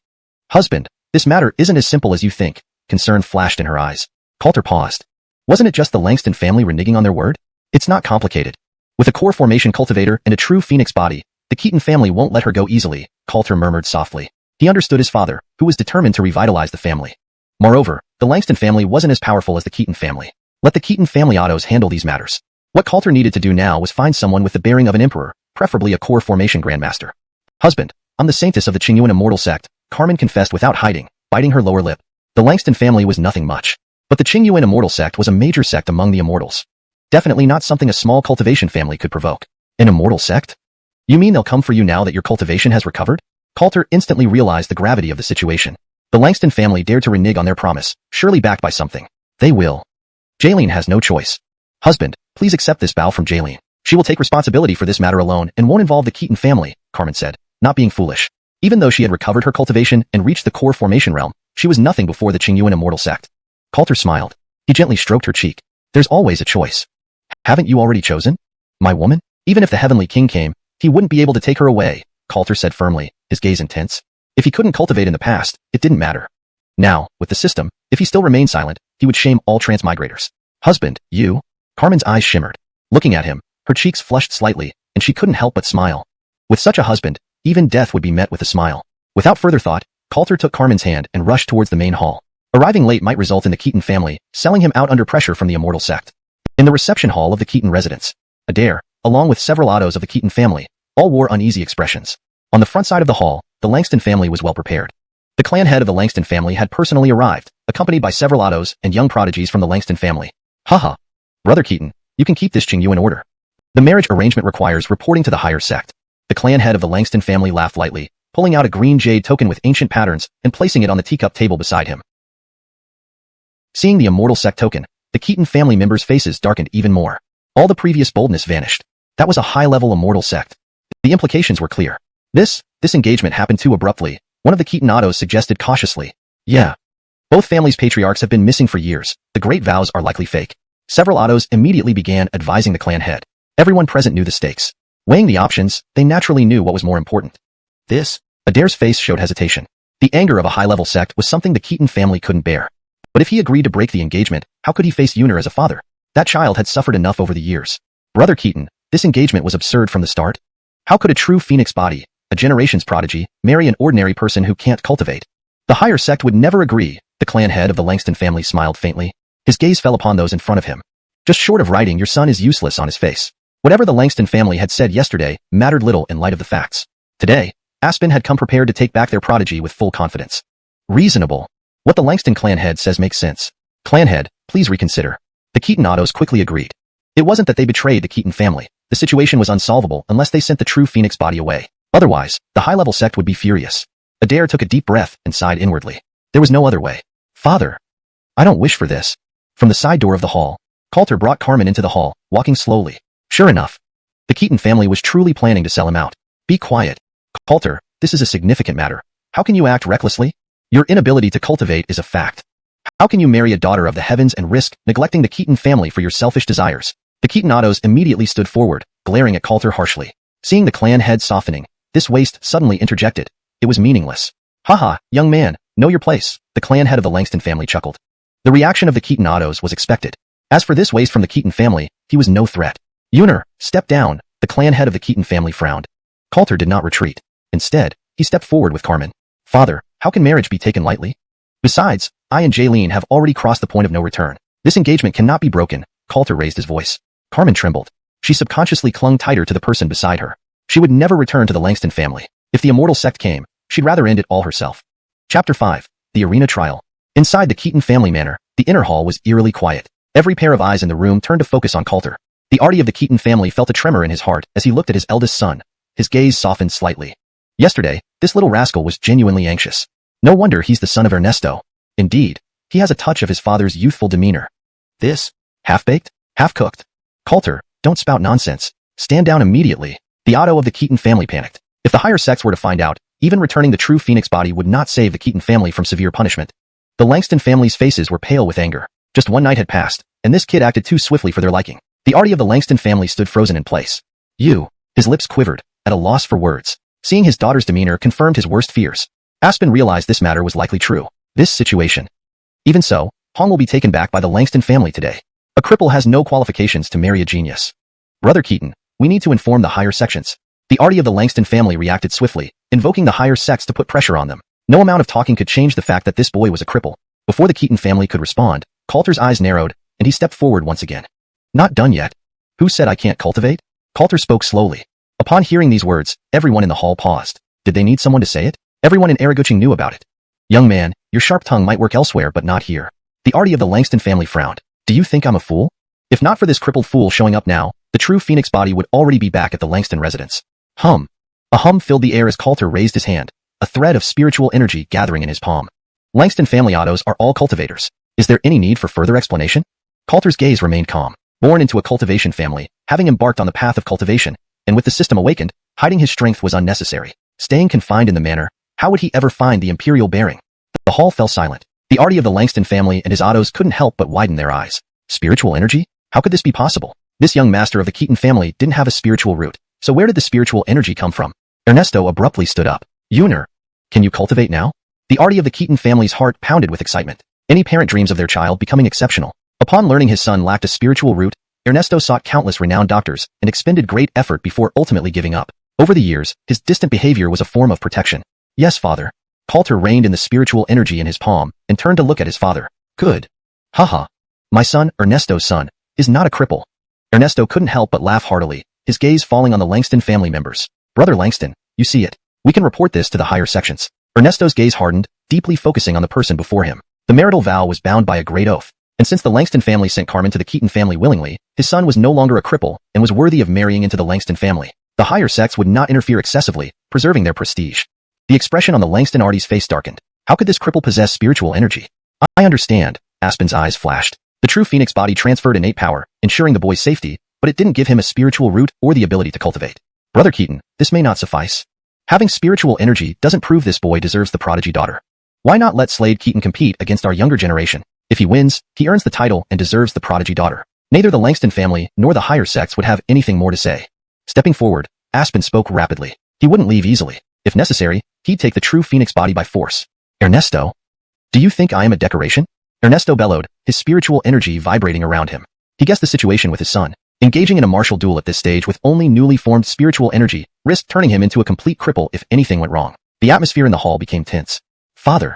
Husband, this matter isn't as simple as you think. Concern flashed in her eyes. Coulter paused. Wasn't it just the Langston family reneging on their word? It's not complicated. With a core formation cultivator and a true Phoenix body, the Keaton family won't let her go easily, Coulter murmured softly. He understood his father, who was determined to revitalize the family. Moreover, the Langston family wasn't as powerful as the Keaton family. Let the Keaton family Ottos handle these matters. What Coulter needed to do now was find someone with the bearing of an emperor, preferably a core formation grandmaster. Husband, I'm the saintess of the Qingyuan immortal sect, Carmen confessed without hiding, biting her lower lip. The Langston family was nothing much. But the Qingyuan immortal sect was a major sect among the immortals. Definitely not something a small cultivation family could provoke. An immortal sect? You mean they'll come for you now that your cultivation has recovered? Coulter instantly realized the gravity of the situation. The Langston family dared to renege on their promise, surely backed by something. They will. Jaylene has no choice. Husband, please accept this bow from Jaylene. She will take responsibility for this matter alone and won't involve the Keaton family, Carmen said, not being foolish. Even though she had recovered her cultivation and reached the core formation realm, she was nothing before the Qingyuan immortal sect. Coulter smiled. He gently stroked her cheek. There's always a choice. Haven't you already chosen? My woman? Even if the Heavenly King came, he wouldn't be able to take her away, Coulter said firmly, his gaze intense. If he couldn't cultivate in the past, it didn't matter. Now, with the system, if he still remained silent, he would shame all transmigrators. Husband, you? Carmen's eyes shimmered. Looking at him, her cheeks flushed slightly, and she couldn't help but smile. With such a husband, even death would be met with a smile. Without further thought, Coulter took Carmen's hand and rushed towards the main hall. Arriving late might result in the Keaton family selling him out under pressure from the immortal sect. In the reception hall of the Keaton residence, Adair, along with several autos of the Keaton family, all wore uneasy expressions. On the front side of the hall, the Langston family was well prepared. The clan head of the Langston family had personally arrived, accompanied by several autos and young prodigies from the Langston family. Haha. Brother Keaton, you can keep this Qingyu in order. The marriage arrangement requires reporting to the higher sect. The clan head of the Langston family laughed lightly, pulling out a green jade token with ancient patterns and placing it on the teacup table beside him. Seeing the immortal sect token, the Keaton family members' faces darkened even more. All the previous boldness vanished. That was a high-level immortal sect. The implications were clear. This engagement happened too abruptly. One of the Keaton autos suggested cautiously. Yeah. Both families' patriarchs have been missing for years. The great vows are likely fake. Several autos immediately began advising the clan head. Everyone present knew the stakes. Weighing the options, they naturally knew what was more important. Adair's face showed hesitation. The anger of a high-level sect was something the Keaton family couldn't bear. But if he agreed to break the engagement, how could he face Yuner as a father? That child had suffered enough over the years. Brother Keaton, this engagement was absurd from the start. How could a true phoenix body, a generation's prodigy, marry an ordinary person who can't cultivate? The higher sect would never agree. The clan head of the Langston family smiled faintly. His gaze fell upon those in front of him. Just short of writing your son is useless on his face. Whatever the Langston family had said yesterday mattered little in light of the facts. Today, Aspen had come prepared to take back their prodigy with full confidence. Reasonable. What the Langston clan head says makes sense. Clan head, please reconsider. The Keaton autos quickly agreed. It wasn't that they betrayed the Keaton family. The situation was unsolvable unless they sent the true phoenix body away. Otherwise, the high-level sect would be furious. Adair took a deep breath and sighed inwardly. There was no other way. Father. I don't wish for this. From the side door of the hall, Coulter brought Carmen into the hall, walking slowly. Sure enough. The Keaton family was truly planning to sell him out. Be quiet. Coulter, this is a significant matter. How can you act recklessly? Your inability to cultivate is a fact. How can you marry a daughter of the heavens and risk neglecting the Keaton family for your selfish desires? The Keaton autos immediately stood forward, glaring at Coulter harshly. Seeing the clan head softening, this waste suddenly interjected. It was meaningless. Haha, young man, know your place, the clan head of the Langston family chuckled. The reaction of the Keaton autos was expected. As for this waste from the Keaton family, he was no threat. Yuner, step down, the clan head of the Keaton family frowned. Coulter did not retreat. Instead, he stepped forward with Carmen. Father, how can marriage be taken lightly? Besides, I and Jaylene have already crossed the point of no return. This engagement cannot be broken. Coulter raised his voice. Carmen trembled. She subconsciously clung tighter to the person beside her. She would never return to the Langston family. If the immortal sect came, she'd rather end it all herself. Chapter 5. The Arena Trial. Inside the Keaton family manor, the inner hall was eerily quiet. Every pair of eyes in the room turned to focus on Coulter. The Artie of the Keaton family felt a tremor in his heart as he looked at his eldest son. His gaze softened slightly. Yesterday, this little rascal was genuinely anxious. No wonder he's the son of Ernesto. Indeed, he has a touch of his father's youthful demeanor. This? Half-baked? Half-cooked? Coulter, don't spout nonsense. Stand down immediately. The auto of the Keaton family panicked. If the higher sects were to find out, even returning the true phoenix body would not save the Keaton family from severe punishment. The Langston family's faces were pale with anger. Just one night had passed, and this kid acted too swiftly for their liking. The Artie of the Langston family stood frozen in place. His lips quivered, at a loss for words. Seeing his daughter's demeanor confirmed his worst fears. Aspen realized this matter was likely true. This situation. Even so, Hong will be taken back by the Langston family today. A cripple has no qualifications to marry a genius. Brother Keaton, we need to inform the higher sections. The Artie of the Langston family reacted swiftly, invoking the higher sects to put pressure on them. No amount of talking could change the fact that this boy was a cripple. Before the Keaton family could respond, Coulter's eyes narrowed, and he stepped forward once again. Not done yet. Who said I can't cultivate? Coulter spoke slowly. Upon hearing these words, everyone in the hall paused. Did they need someone to say it? Everyone in Araguching knew about it. Young man, your sharp tongue might work elsewhere but not here. The Artie of the Langston family frowned. Do you think I'm a fool? If not for this crippled fool showing up now, the true phoenix body would already be back at the Langston residence. Hum. A hum filled the air as Coulter raised his hand, a thread of spiritual energy gathering in his palm. Langston family autos are all cultivators. Is there any need for further explanation? Coulter's gaze remained calm. Born into a cultivation family, having embarked on the path of cultivation, and with the system awakened, hiding his strength was unnecessary. Staying confined in the manor, how would he ever find the imperial bearing? The hall fell silent. The arty of the Langston family and his autos couldn't help but widen their eyes. Spiritual energy? How could this be possible? This young master of the Keaton family didn't have a spiritual root, so where did the spiritual energy come from? Ernesto abruptly stood up. Yuner, can you cultivate now? The arty of the Keaton family's heart pounded with excitement. Any parent dreams of their child becoming exceptional. Upon learning his son lacked a spiritual root, Ernesto sought countless renowned doctors and expended great effort before ultimately giving up. Over the years, his distant behavior was a form of protection. Yes, father. Coulter reined in the spiritual energy in his palm and turned to look at his father. Good. Haha. My son, Ernesto's son, is not a cripple. Ernesto couldn't help but laugh heartily, his gaze falling on the Langston family members. Brother Langston, you see it. We can report this to the higher sections. Ernesto's gaze hardened, deeply focusing on the person before him. The marital vow was bound by a great oath. And since the Langston family sent Carmen to the Keaton family willingly, his son was no longer a cripple and was worthy of marrying into the Langston family. The higher sex would not interfere excessively, preserving their prestige. The expression on the Langston arty's face darkened. How could this cripple possess spiritual energy? I understand, Aspen's eyes flashed. The true Phoenix body transferred innate power, ensuring the boy's safety, but it didn't give him a spiritual root or the ability to cultivate. Brother Keaton, this may not suffice. Having spiritual energy doesn't prove this boy deserves the prodigy daughter. Why not let Slade Keaton compete against our younger generation? If he wins, he earns the title and deserves the prodigy daughter. Neither the Langston family nor the higher sex would have anything more to say. Stepping forward, Aspen spoke rapidly. He wouldn't leave easily. If necessary, he'd take the true Phoenix body by force. Ernesto? Do you think I am a decoration? Ernesto bellowed, his spiritual energy vibrating around him. He guessed the situation with his son. Engaging in a martial duel at this stage with only newly formed spiritual energy risked turning him into a complete cripple if anything went wrong. The atmosphere in the hall became tense. Father.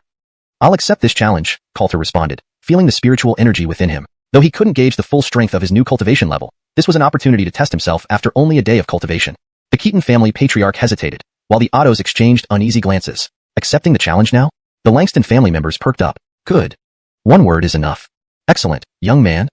I'll accept this challenge, Coulter responded, feeling the spiritual energy within him. Though he couldn't gauge the full strength of his new cultivation level, this was an opportunity to test himself after only a day of cultivation. The Keaton family patriarch hesitated, while the Ottos exchanged uneasy glances. Accepting the challenge now? The Langston family members perked up. Good. One word is enough. Excellent, young man.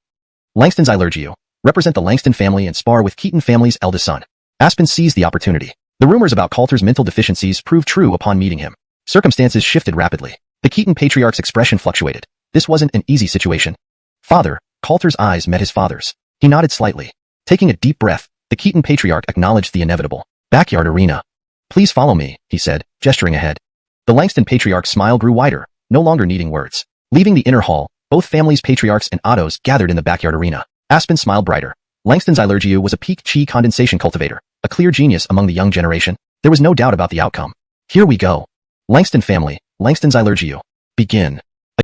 Langston's Ilergio. Represent the Langston family and spar with Keaton family's eldest son. Aspen seized the opportunity. The rumors about Coulter's mental deficiencies proved true upon meeting him. Circumstances shifted rapidly. The Keaton patriarch's expression fluctuated. This wasn't an easy situation. Father, Coulter's eyes met his father's. He nodded slightly. Taking a deep breath, the Keaton patriarch acknowledged the inevitable. Backyard arena. Please follow me, he said, gesturing ahead. The Langston patriarch's smile grew wider, no longer needing words. Leaving the inner hall, both families' patriarchs and Ottos gathered in the backyard arena. Aspen smiled brighter. Langston's Ilergio was a peak chi condensation cultivator, a clear genius among the young generation. There was no doubt about the outcome. Here we go. Langston family, Langston's Ilergio. Begin.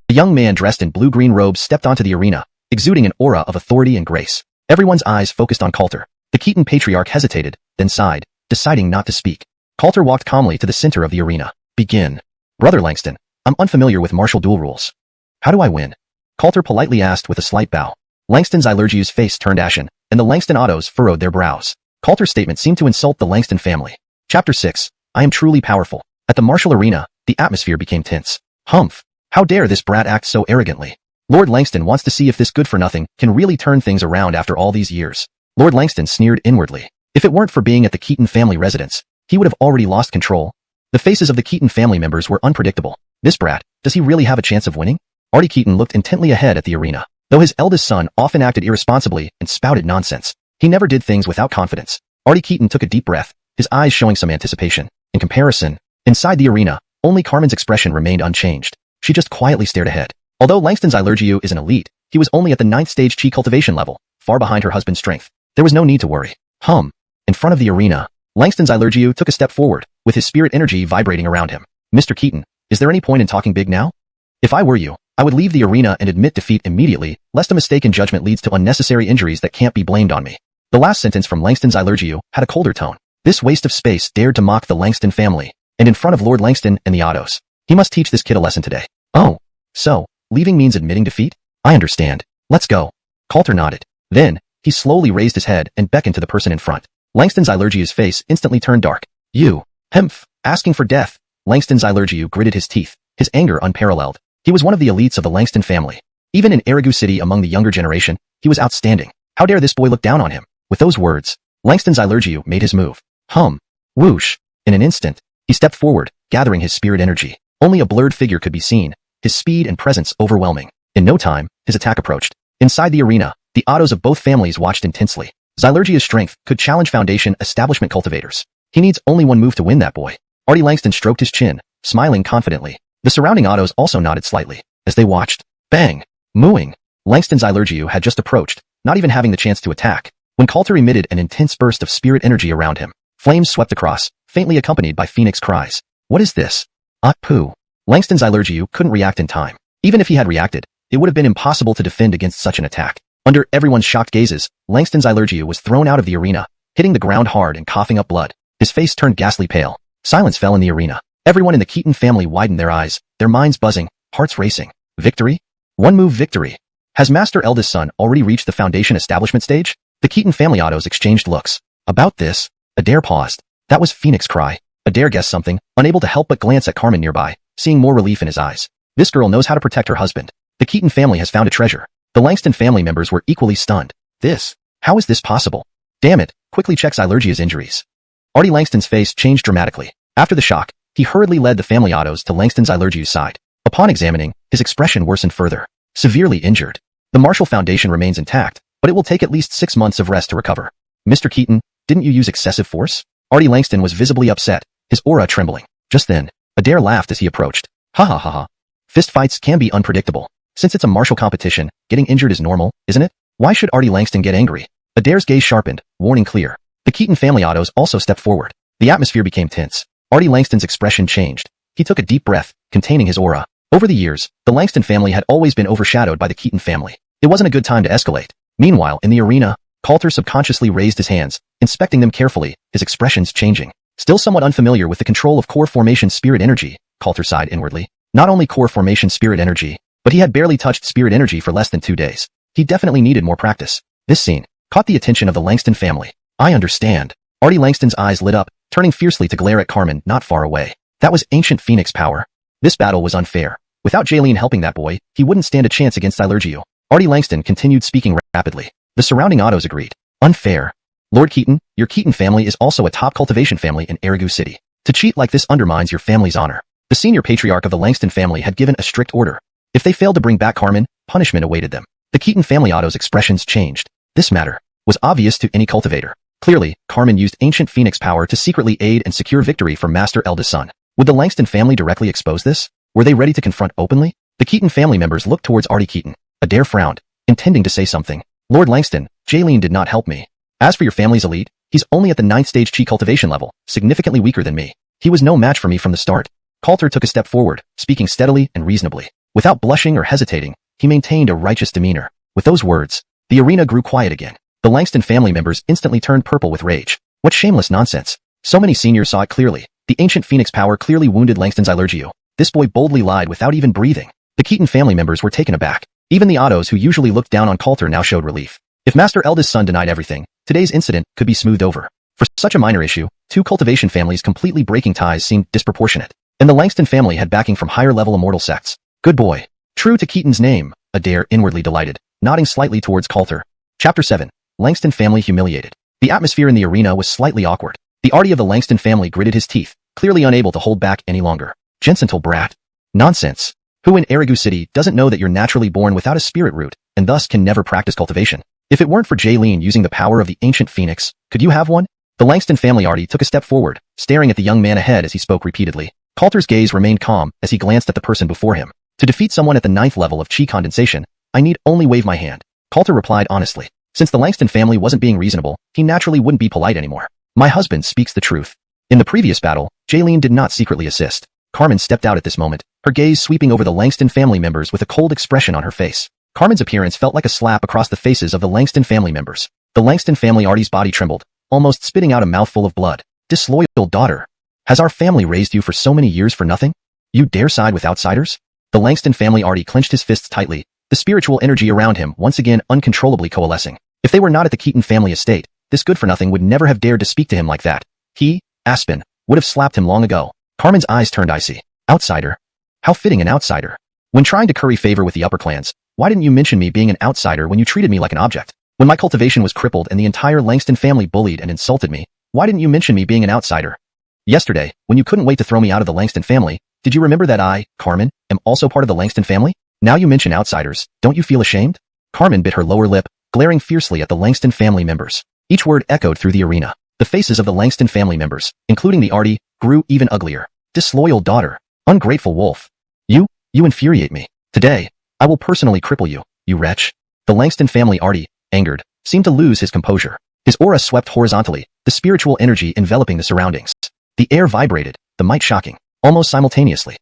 A young man dressed in blue-green robes stepped onto the arena, exuding an aura of authority and grace. Everyone's eyes focused on Coulter. The Keaton patriarch hesitated, then sighed, deciding not to speak. Coulter walked calmly to the center of the arena. Begin. Brother Langston, I'm unfamiliar with martial duel rules. How do I win? Coulter politely asked with a slight bow. Langston's Ilergio's face turned ashen, and the Langston Ottos furrowed their brows. Coulter's statement seemed to insult the Langston family. Chapter 6. I am truly powerful. At the martial arena, the atmosphere became tense. Humph. How dare this brat act so arrogantly? Lord Langston wants to see if this good-for-nothing can really turn things around after all these years. Lord Langston sneered inwardly. If it weren't for being at the Keaton family residence, he would have already lost control. The faces of the Keaton family members were unpredictable. This brat, does he really have a chance of winning? Artie Keaton looked intently ahead at the arena. Though his eldest son often acted irresponsibly and spouted nonsense, he never did things without confidence. Artie Keaton took a deep breath, his eyes showing some anticipation. In comparison, inside the arena, only Carmen's expression remained unchanged. She just quietly stared ahead. Although Langston's Ilergio is an elite, he was only at the 9th stage chi cultivation level, far behind her husband's strength. There was no need to worry. In front of the arena, Langston's Ilergio took a step forward, with his spirit energy vibrating around him. Mr. Keaton, is there any point in talking big now? If I were you, I would leave the arena and admit defeat immediately, lest a mistaken judgment leads to unnecessary injuries that can't be blamed on me. The last sentence from Langston's Ilergio had a colder tone. This waste of space dared to mock the Langston family, and in front of Lord Langston and the Ottos. He must teach this kid a lesson today. Oh, so, leaving means admitting defeat? I understand. Let's go. Coulter nodded. Then, he slowly raised his head and beckoned to the person in front. Langston's Ilergio's face instantly turned dark. You, asking for death. Langston's Ilergio gritted his teeth, his anger unparalleled. He was one of the elites of the Langston family. Even in Erigu City among the younger generation, he was outstanding. How dare this boy look down on him? With those words, Langston's Ilergio made his move. Whoosh. In an instant, he stepped forward, gathering his spirit energy. Only a blurred figure could be seen, his speed and presence overwhelming. In no time, his attack approached. Inside the arena, the autos of both families watched intensely. Xianxia's strength could challenge Foundation establishment cultivators. He needs only one move to win that boy. Artie Langston stroked his chin, smiling confidently. The surrounding autos also nodded slightly. As they watched, bang! Mooing. Langston's Xianxia had just approached, not even having the chance to attack, when Coulter emitted an intense burst of spirit energy around him. Flames swept across, faintly accompanied by Phoenix cries. What is this? Pooh. Langston's Xianxia couldn't react in time. Even if he had reacted, it would have been impossible to defend against such an attack. Under everyone's shocked gazes, Langston's Xianxia was thrown out of the arena, hitting the ground hard and coughing up blood. His face turned ghastly pale. Silence fell in the arena. Everyone in the Keaton family widened their eyes, their minds buzzing, hearts racing. Victory? One-move victory. Has Master Eldest Son already reached the Foundation establishment stage? The Keaton family autos exchanged looks. About this, Adair paused. That was Phoenix cry. Adair guessed something, unable to help but glance at Carmen nearby, seeing more relief in his eyes. This girl knows how to protect her husband. The Keaton family has found a treasure. The Langston family members were equally stunned. How is this possible? Damn it, quickly check Xianxia's injuries. Artie Langston's face changed dramatically. After the shock, he hurriedly led the family autos to Langston's Xianxia's side. Upon examining, his expression worsened further. Severely injured. The Marshall Foundation remains intact, but it will take at least 6 months of rest to recover. Mr. Keaton, didn't you use excessive force? Artie Langston was visibly upset, his aura trembling. Just then, Adair laughed as he approached. Ha ha ha ha. Fistfights can be unpredictable. Since it's a martial competition, getting injured is normal, isn't it? Why should Artie Langston get angry? Adair's gaze sharpened, warning clear. The Keaton family autos also stepped forward. The atmosphere became tense. Artie Langston's expression changed. He took a deep breath, containing his aura. Over the years, the Langston family had always been overshadowed by the Keaton family. It wasn't a good time to escalate. Meanwhile, in the arena, Coulter subconsciously raised his hands, inspecting them carefully, his expressions changing. Still somewhat unfamiliar with the control of core formation spirit energy, Coulter sighed inwardly. Not only core formation spirit energy, but he had barely touched spirit energy for less than 2 days. He definitely needed more practice. This scene caught the attention of the Langston family. I understand. Artie Langston's eyes lit up, turning fiercely to glare at Carmen not far away. That was ancient Phoenix power. This battle was unfair. Without Jaylene helping that boy, he wouldn't stand a chance against Xianxia. Artie Langston continued speaking rapidly. The surrounding autos agreed. Unfair. Lord Keaton, your Keaton family is also a top cultivation family in Erigu City. To cheat like this undermines your family's honor. The senior patriarch of the Langston family had given a strict order. If they failed to bring back Carmen, punishment awaited them. The Keaton family autos' expressions changed. This matter was obvious to any cultivator. Clearly, Carmen used ancient Phoenix power to secretly aid and secure victory for Master Eldest Son. Would the Langston family directly expose this? Were they ready to confront openly? The Keaton family members looked towards Artie Keaton. Adair frowned, intending to say something. Lord Langston, Jaylene did not help me. As for your family's elite, he's only at the 9th stage chi cultivation level, significantly weaker than me. He was no match for me from the start. Coulter took a step forward, speaking steadily and reasonably. Without blushing or hesitating, he maintained a righteous demeanor. With those words, the arena grew quiet again. The Langston family members instantly turned purple with rage. What shameless nonsense. So many seniors saw it clearly. The ancient Phoenix power clearly wounded Langston's Xianxia. This boy boldly lied without even breathing. The Keaton family members were taken aback. Even the autos who usually looked down on Coulter now showed relief. If Master Eldest Son denied everything, today's incident could be smoothed over. For such a minor issue, 2 cultivation families completely breaking ties seemed disproportionate. And the Langston family had backing from higher-level immortal sects. Good boy. True to Keaton's name, Adair inwardly delighted, nodding slightly towards Coulter. Chapter 7. Langston family humiliated. The atmosphere in the arena was slightly awkward. The Artie of the Langston family gritted his teeth, clearly unable to hold back any longer. Gentile brat. Nonsense. Who in Erigu City doesn't know that you're naturally born without a spirit root, and thus can never practice cultivation? If it weren't for Jaylene using the power of the ancient Phoenix, could you have one? The Langston family Artie took a step forward, staring at the young man ahead as he spoke repeatedly. Coulter's gaze remained calm as he glanced at the person before him. To defeat someone at the 9th level of chi condensation, I need only wave my hand. Coulter replied honestly. Since the Langston family wasn't being reasonable, he naturally wouldn't be polite anymore. My husband speaks the truth. In the previous battle, Jaylene did not secretly assist. Carmen stepped out at this moment, her gaze sweeping over the Langston family members with a cold expression on her face. Carmen's appearance felt like a slap across the faces of the Langston family members. The Langston family Artie's body trembled, almost spitting out a mouthful of blood. Disloyal daughter. Has our family raised you for so many years for nothing? You dare side with outsiders? The Langston family Artie clenched his fists tightly, the spiritual energy around him once again uncontrollably coalescing. If they were not at the Keaton family estate, this good-for-nothing would never have dared to speak to him like that. He, Aspen, would have slapped him long ago. Carmen's eyes turned icy. Outsider? How fitting an outsider. When trying to curry favor with the upper clans, why didn't you mention me being an outsider when you treated me like an object? When my cultivation was crippled and the entire Langston family bullied and insulted me, why didn't you mention me being an outsider? Yesterday, when you couldn't wait to throw me out of the Langston family, did you remember that I, Carmen, am also part of the Langston family? Now you mention outsiders, don't you feel ashamed? Carmen bit her lower lip, glaring fiercely at the Langston family members. Each word echoed through the arena. The faces of the Langston family members, including the Artie, grew even uglier. Disloyal daughter. Ungrateful wolf. You infuriate me. Today, I will personally cripple you, you wretch. The Langston family Artie, angered, seemed to lose his composure. His aura swept horizontally, the spiritual energy enveloping the surroundings. The air vibrated, the might shocking, almost simultaneously.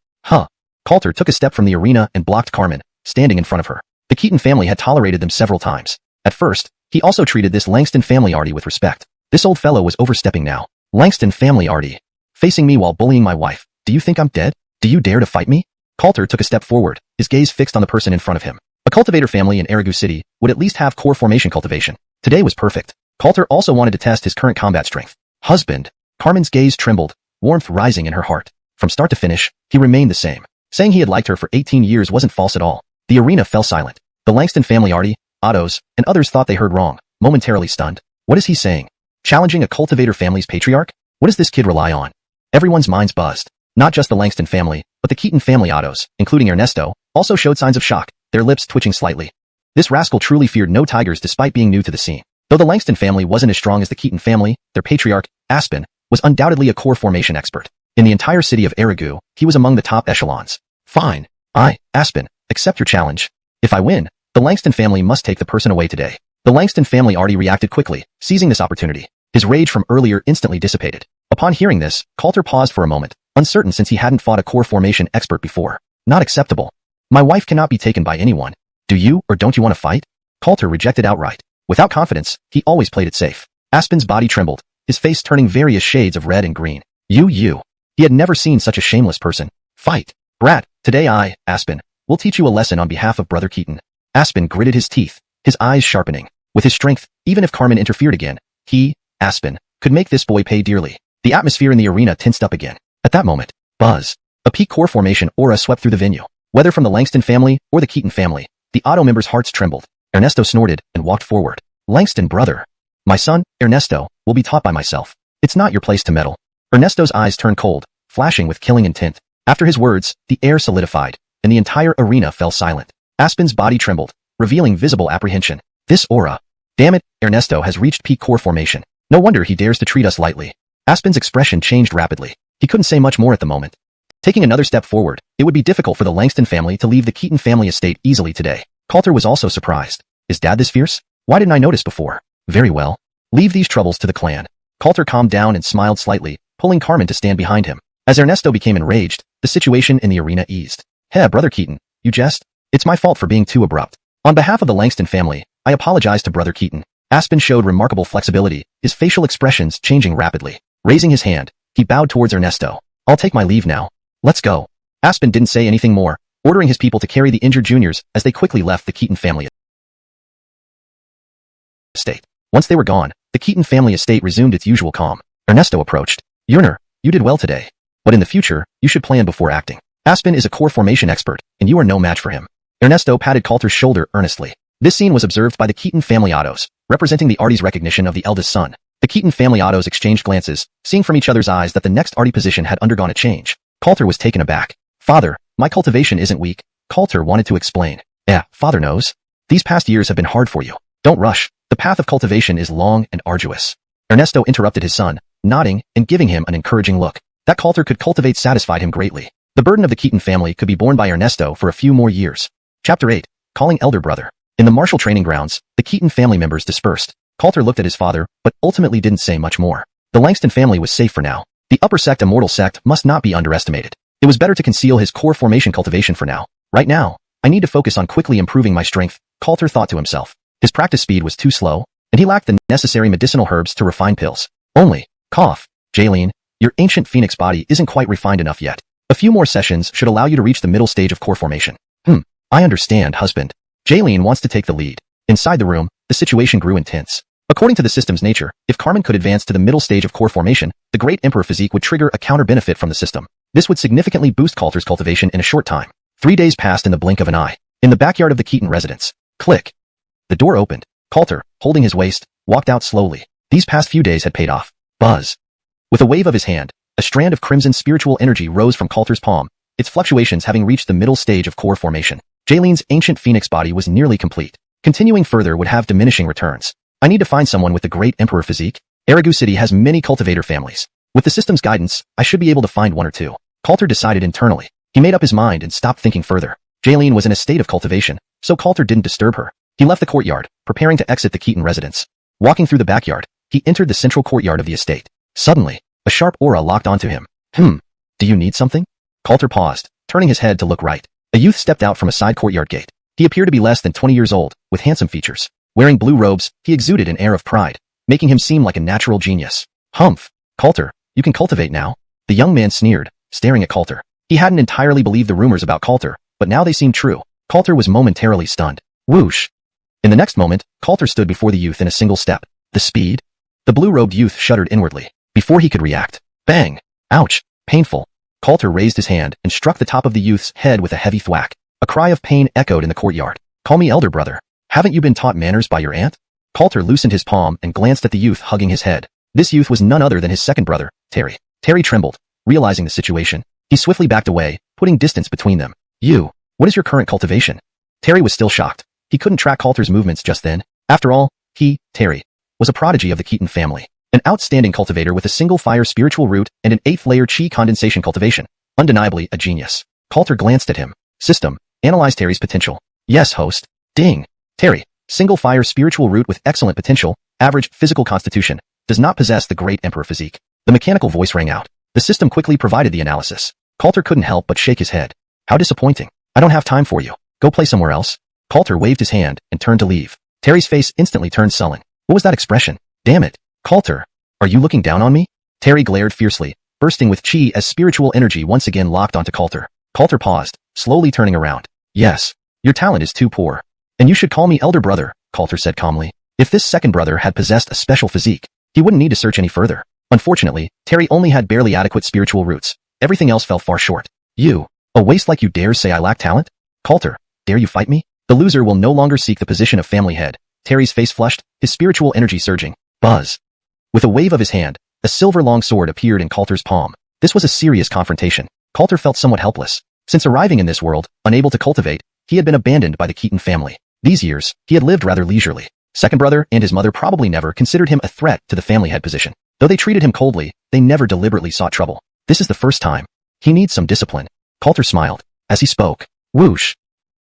Coulter took a step from the arena and blocked Carmen, standing in front of her. The Keaton family had tolerated them several times. At first, he also treated this Langston family Artie with respect. This old fellow was overstepping now. Langston family Artie. Facing me while bullying my wife. Do you think I'm dead? Do you dare to fight me? Coulter took a step forward, his gaze fixed on the person in front of him. A cultivator family in Erigu City would at least have core formation cultivation. Today was perfect. Coulter also wanted to test his current combat strength. Husband. Carmen's gaze trembled, warmth rising in her heart. From start to finish, he remained the same. Saying he had liked her for 18 years wasn't false at all. The arena fell silent. The Langston family Artie, Ottos, and others thought they heard wrong, momentarily stunned. What is he saying? Challenging a cultivator family's patriarch? What does this kid rely on? Everyone's minds buzzed. Not just the Langston family, but the Keaton family Ottos, including Ernesto, also showed signs of shock, their lips twitching slightly. This rascal truly feared no tigers despite being new to the scene. Though the Langston family wasn't as strong as the Keaton family, their patriarch, Aspen, was undoubtedly a core formation expert. In the entire city of Erigu, he was among the top echelons. Fine. I, Aspen, accept your challenge. If I win, the Langston family must take the person away today. The Langston family Artie reacted quickly, seizing this opportunity. His rage from earlier instantly dissipated. Upon hearing this, Coulter paused for a moment, uncertain since he hadn't fought a core formation expert before. Not acceptable. My wife cannot be taken by anyone. Do you or don't you want to fight? Coulter rejected outright. Without confidence, he always played it safe. Aspen's body trembled, his face turning various shades of red and green. You. He had never seen such a shameless person. Fight. Brat, today I, Aspen, will teach you a lesson on behalf of Brother Keaton. Aspen gritted his teeth, his eyes sharpening. With his strength, even if Carmen interfered again, he, Aspen, could make this boy pay dearly. The atmosphere in the arena tensed up again. At that moment, buzz. A peak core formation aura swept through the venue. Whether from the Langston family or the Keaton family, the Otto members' hearts trembled. Ernesto snorted and walked forward. Langston brother. My son, Ernesto, will be taught by myself. It's not your place to meddle. Ernesto's eyes turned cold, flashing with killing intent. After his words, the air solidified, and the entire arena fell silent. Aspen's body trembled, revealing visible apprehension. This aura. Damn it, Ernesto has reached peak core formation. No wonder he dares to treat us lightly. Aspen's expression changed rapidly. He couldn't say much more at the moment. Taking another step forward, it would be difficult for the Langston family to leave the Keaton family estate easily today. Coulter was also surprised. Is Dad this fierce? Why didn't I notice before? Very well. Leave these troubles to the clan. Coulter calmed down and smiled slightly, pulling Carmen to stand behind him. As Ernesto became enraged, the situation in the arena eased. Hey, Brother Keaton, you jest? It's my fault for being too abrupt. On behalf of the Langston family, I apologize to Brother Keaton. Aspen showed remarkable flexibility, his facial expressions changing rapidly. Raising his hand, he bowed towards Ernesto. I'll take my leave now. Let's go. Aspen didn't say anything more, ordering his people to carry the injured juniors as they quickly left the Keaton family estate. Once they were gone, the Keaton family estate resumed its usual calm. Ernesto approached. Yerner, you did well today. But in the future, you should plan before acting. Aspen is a core formation expert, and you are no match for him. Ernesto patted Coulter's shoulder earnestly. This scene was observed by the Keaton family Ottos, representing the Artie's recognition of the eldest son. The Keaton family Ottos exchanged glances, seeing from each other's eyes that the next Artie position had undergone a change. Coulter was taken aback. Father, my cultivation isn't weak. Coulter wanted to explain. Yeah, Father knows. These past years have been hard for you. Don't rush. The path of cultivation is long and arduous. Ernesto interrupted his son, nodding and giving him an encouraging look. That Coulter could cultivate satisfied him greatly. The burden of the Keaton family could be borne by Ernesto for a few more years. Chapter 8. Calling Elder Brother. In the martial training grounds, the Keaton family members dispersed. Coulter looked at his father, but ultimately didn't say much more. The Langston family was safe for now. The upper sect Immortal sect must not be underestimated. It was better to conceal his core formation cultivation for now. Right now, I need to focus on quickly improving my strength, Coulter thought to himself. His practice speed was too slow, and he lacked the necessary medicinal herbs to refine pills. Only, cough, Jaylene, your ancient phoenix body isn't quite refined enough yet. A few more sessions should allow you to reach the middle stage of core formation. I understand, husband. Jaylene wants to take the lead. Inside the room, the situation grew intense. According to the system's nature, if Carmen could advance to the middle stage of core formation, the Great Emperor physique would trigger a counter-benefit from the system. This would significantly boost Coulter's cultivation in a short time. 3 days passed in the blink of an eye. In the backyard of the Keaton residence. Click. The door opened. Coulter, holding his waist, walked out slowly. These past few days had paid off. Buzz. With a wave of his hand, a strand of crimson spiritual energy rose from Coulter's palm, its fluctuations having reached the middle stage of core formation. Jaylene's ancient phoenix body was nearly complete. Continuing further would have diminishing returns. I need to find someone with the great emperor physique. Erigu City has many cultivator families. With the system's guidance, I should be able to find one or two. Coulter decided internally. He made up his mind and stopped thinking further. Jaylene was in a state of cultivation, so Coulter didn't disturb her. He left the courtyard, preparing to exit the Keaton residence. Walking through the backyard, he entered the central courtyard of the estate. Suddenly, a sharp aura locked onto him. Do you need something? Coulter paused, turning his head to look right. A youth stepped out from a side courtyard gate. He appeared to be less than 20 years old, with handsome features. Wearing blue robes, he exuded an air of pride, making him seem like a natural genius. Humph! Coulter, you can cultivate now. The young man sneered, staring at Coulter. He hadn't entirely believed the rumors about Coulter, but now they seemed true. Coulter was momentarily stunned. Whoosh! In the next moment, Coulter stood before the youth in a single step. The speed? The blue-robed youth shuddered inwardly, before he could react. Bang! Ouch! Painful. Coulter raised his hand and struck the top of the youth's head with a heavy thwack. A cry of pain echoed in the courtyard. Call me elder brother. Haven't you been taught manners by your aunt? Coulter loosened his palm and glanced at the youth hugging his head. This youth was none other than his second brother, Terry. Terry trembled, realizing the situation. He swiftly backed away, putting distance between them. What is your current cultivation? Terry was still shocked. He couldn't track Coulter's movements just then. After all, he, Terry, was a prodigy of the Keaton family. An outstanding cultivator with a single fire spiritual root and an 8th layer chi condensation cultivation. Undeniably a genius. Coulter glanced at him. System. Analyze Terry's potential. Yes, host. Ding. Terry. Single fire spiritual root with excellent potential, average physical constitution. Does not possess the great emperor physique. The mechanical voice rang out. The system quickly provided the analysis. Coulter couldn't help but shake his head. How disappointing. I don't have time for you. Go play somewhere else. Coulter waved his hand and turned to leave. Terry's face instantly turned sullen. What was that expression? Damn it. Coulter. Are you looking down on me? Terry glared fiercely, bursting with chi as spiritual energy once again locked onto Coulter. Coulter paused, slowly turning around. Yes. Your talent is too poor. And you should call me elder brother, Coulter said calmly. If this second brother had possessed a special physique, he wouldn't need to search any further. Unfortunately, Terry only had barely adequate spiritual roots. Everything else fell far short. You, a waste like you dares say I lack talent? Coulter, dare you fight me? The loser will no longer seek the position of family head. Terry's face flushed, his spiritual energy surging. Buzz. With a wave of his hand, a silver-long sword appeared in Coulter's palm. This was a serious confrontation. Coulter felt somewhat helpless. Since arriving in this world, unable to cultivate, he had been abandoned by the Keaton family. These years, he had lived rather leisurely. Second brother and his mother probably never considered him a threat to the family head position. Though they treated him coldly, they never deliberately sought trouble. This is the first time. He needs some discipline. Coulter smiled. As he spoke, whoosh.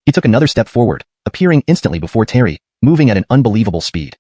He took another step forward, appearing instantly before Terry, moving at an unbelievable speed.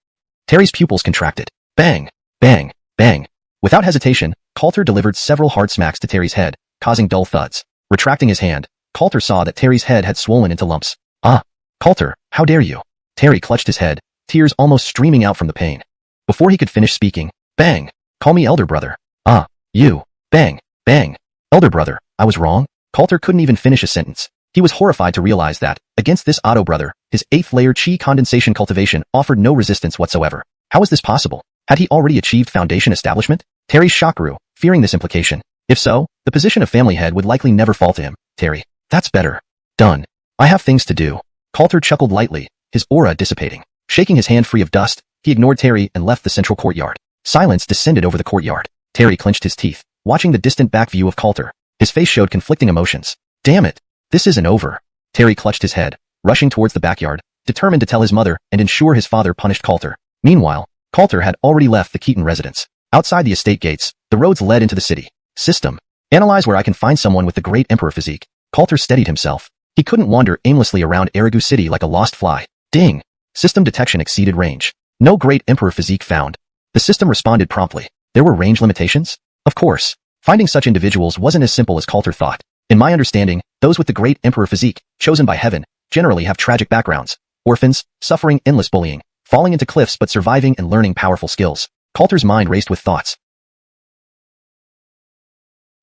Terry's pupils contracted. Bang! Bang! Bang! Without hesitation, Coulter delivered several hard smacks to Terry's head, causing dull thuds. Retracting his hand, Coulter saw that Terry's head had swollen into lumps. Ah! Coulter, how dare you? Terry clutched his head, tears almost streaming out from the pain. Before he could finish speaking, bang! Call me elder brother. Ah! You! Bang! Bang! Elder brother, I was wrong? Coulter couldn't even finish a sentence. He was horrified to realize that, against this Otto brother, his 8th layer chi condensation cultivation offered no resistance whatsoever. How was this possible? Had he already achieved foundation establishment? Terry's shock grew, fearing this implication. If so, the position of family head would likely never fall to him. Terry. That's better. Done. I have things to do. Coulter chuckled lightly, his aura dissipating. Shaking his hand free of dust, he ignored Terry and left the central courtyard. Silence descended over the courtyard. Terry clenched his teeth, watching the distant back view of Coulter. His face showed conflicting emotions. Damn it. This isn't over. Terry clutched his head, rushing towards the backyard, determined to tell his mother and ensure his father punished Coulter. Meanwhile, Coulter had already left the Keaton residence. Outside the estate gates, the roads led into the city. System. Analyze where I can find someone with the great emperor physique. Coulter steadied himself. He couldn't wander aimlessly around Erigu City like a lost fly. Ding. System detection exceeded range. No great emperor physique found. The system responded promptly. There were range limitations? Of course. Finding such individuals wasn't as simple as Coulter thought. In my understanding, those with the great emperor physique, chosen by heaven, generally have tragic backgrounds. Orphans, suffering endless bullying, falling into cliffs but surviving and learning powerful skills. Coulter's mind raced with thoughts.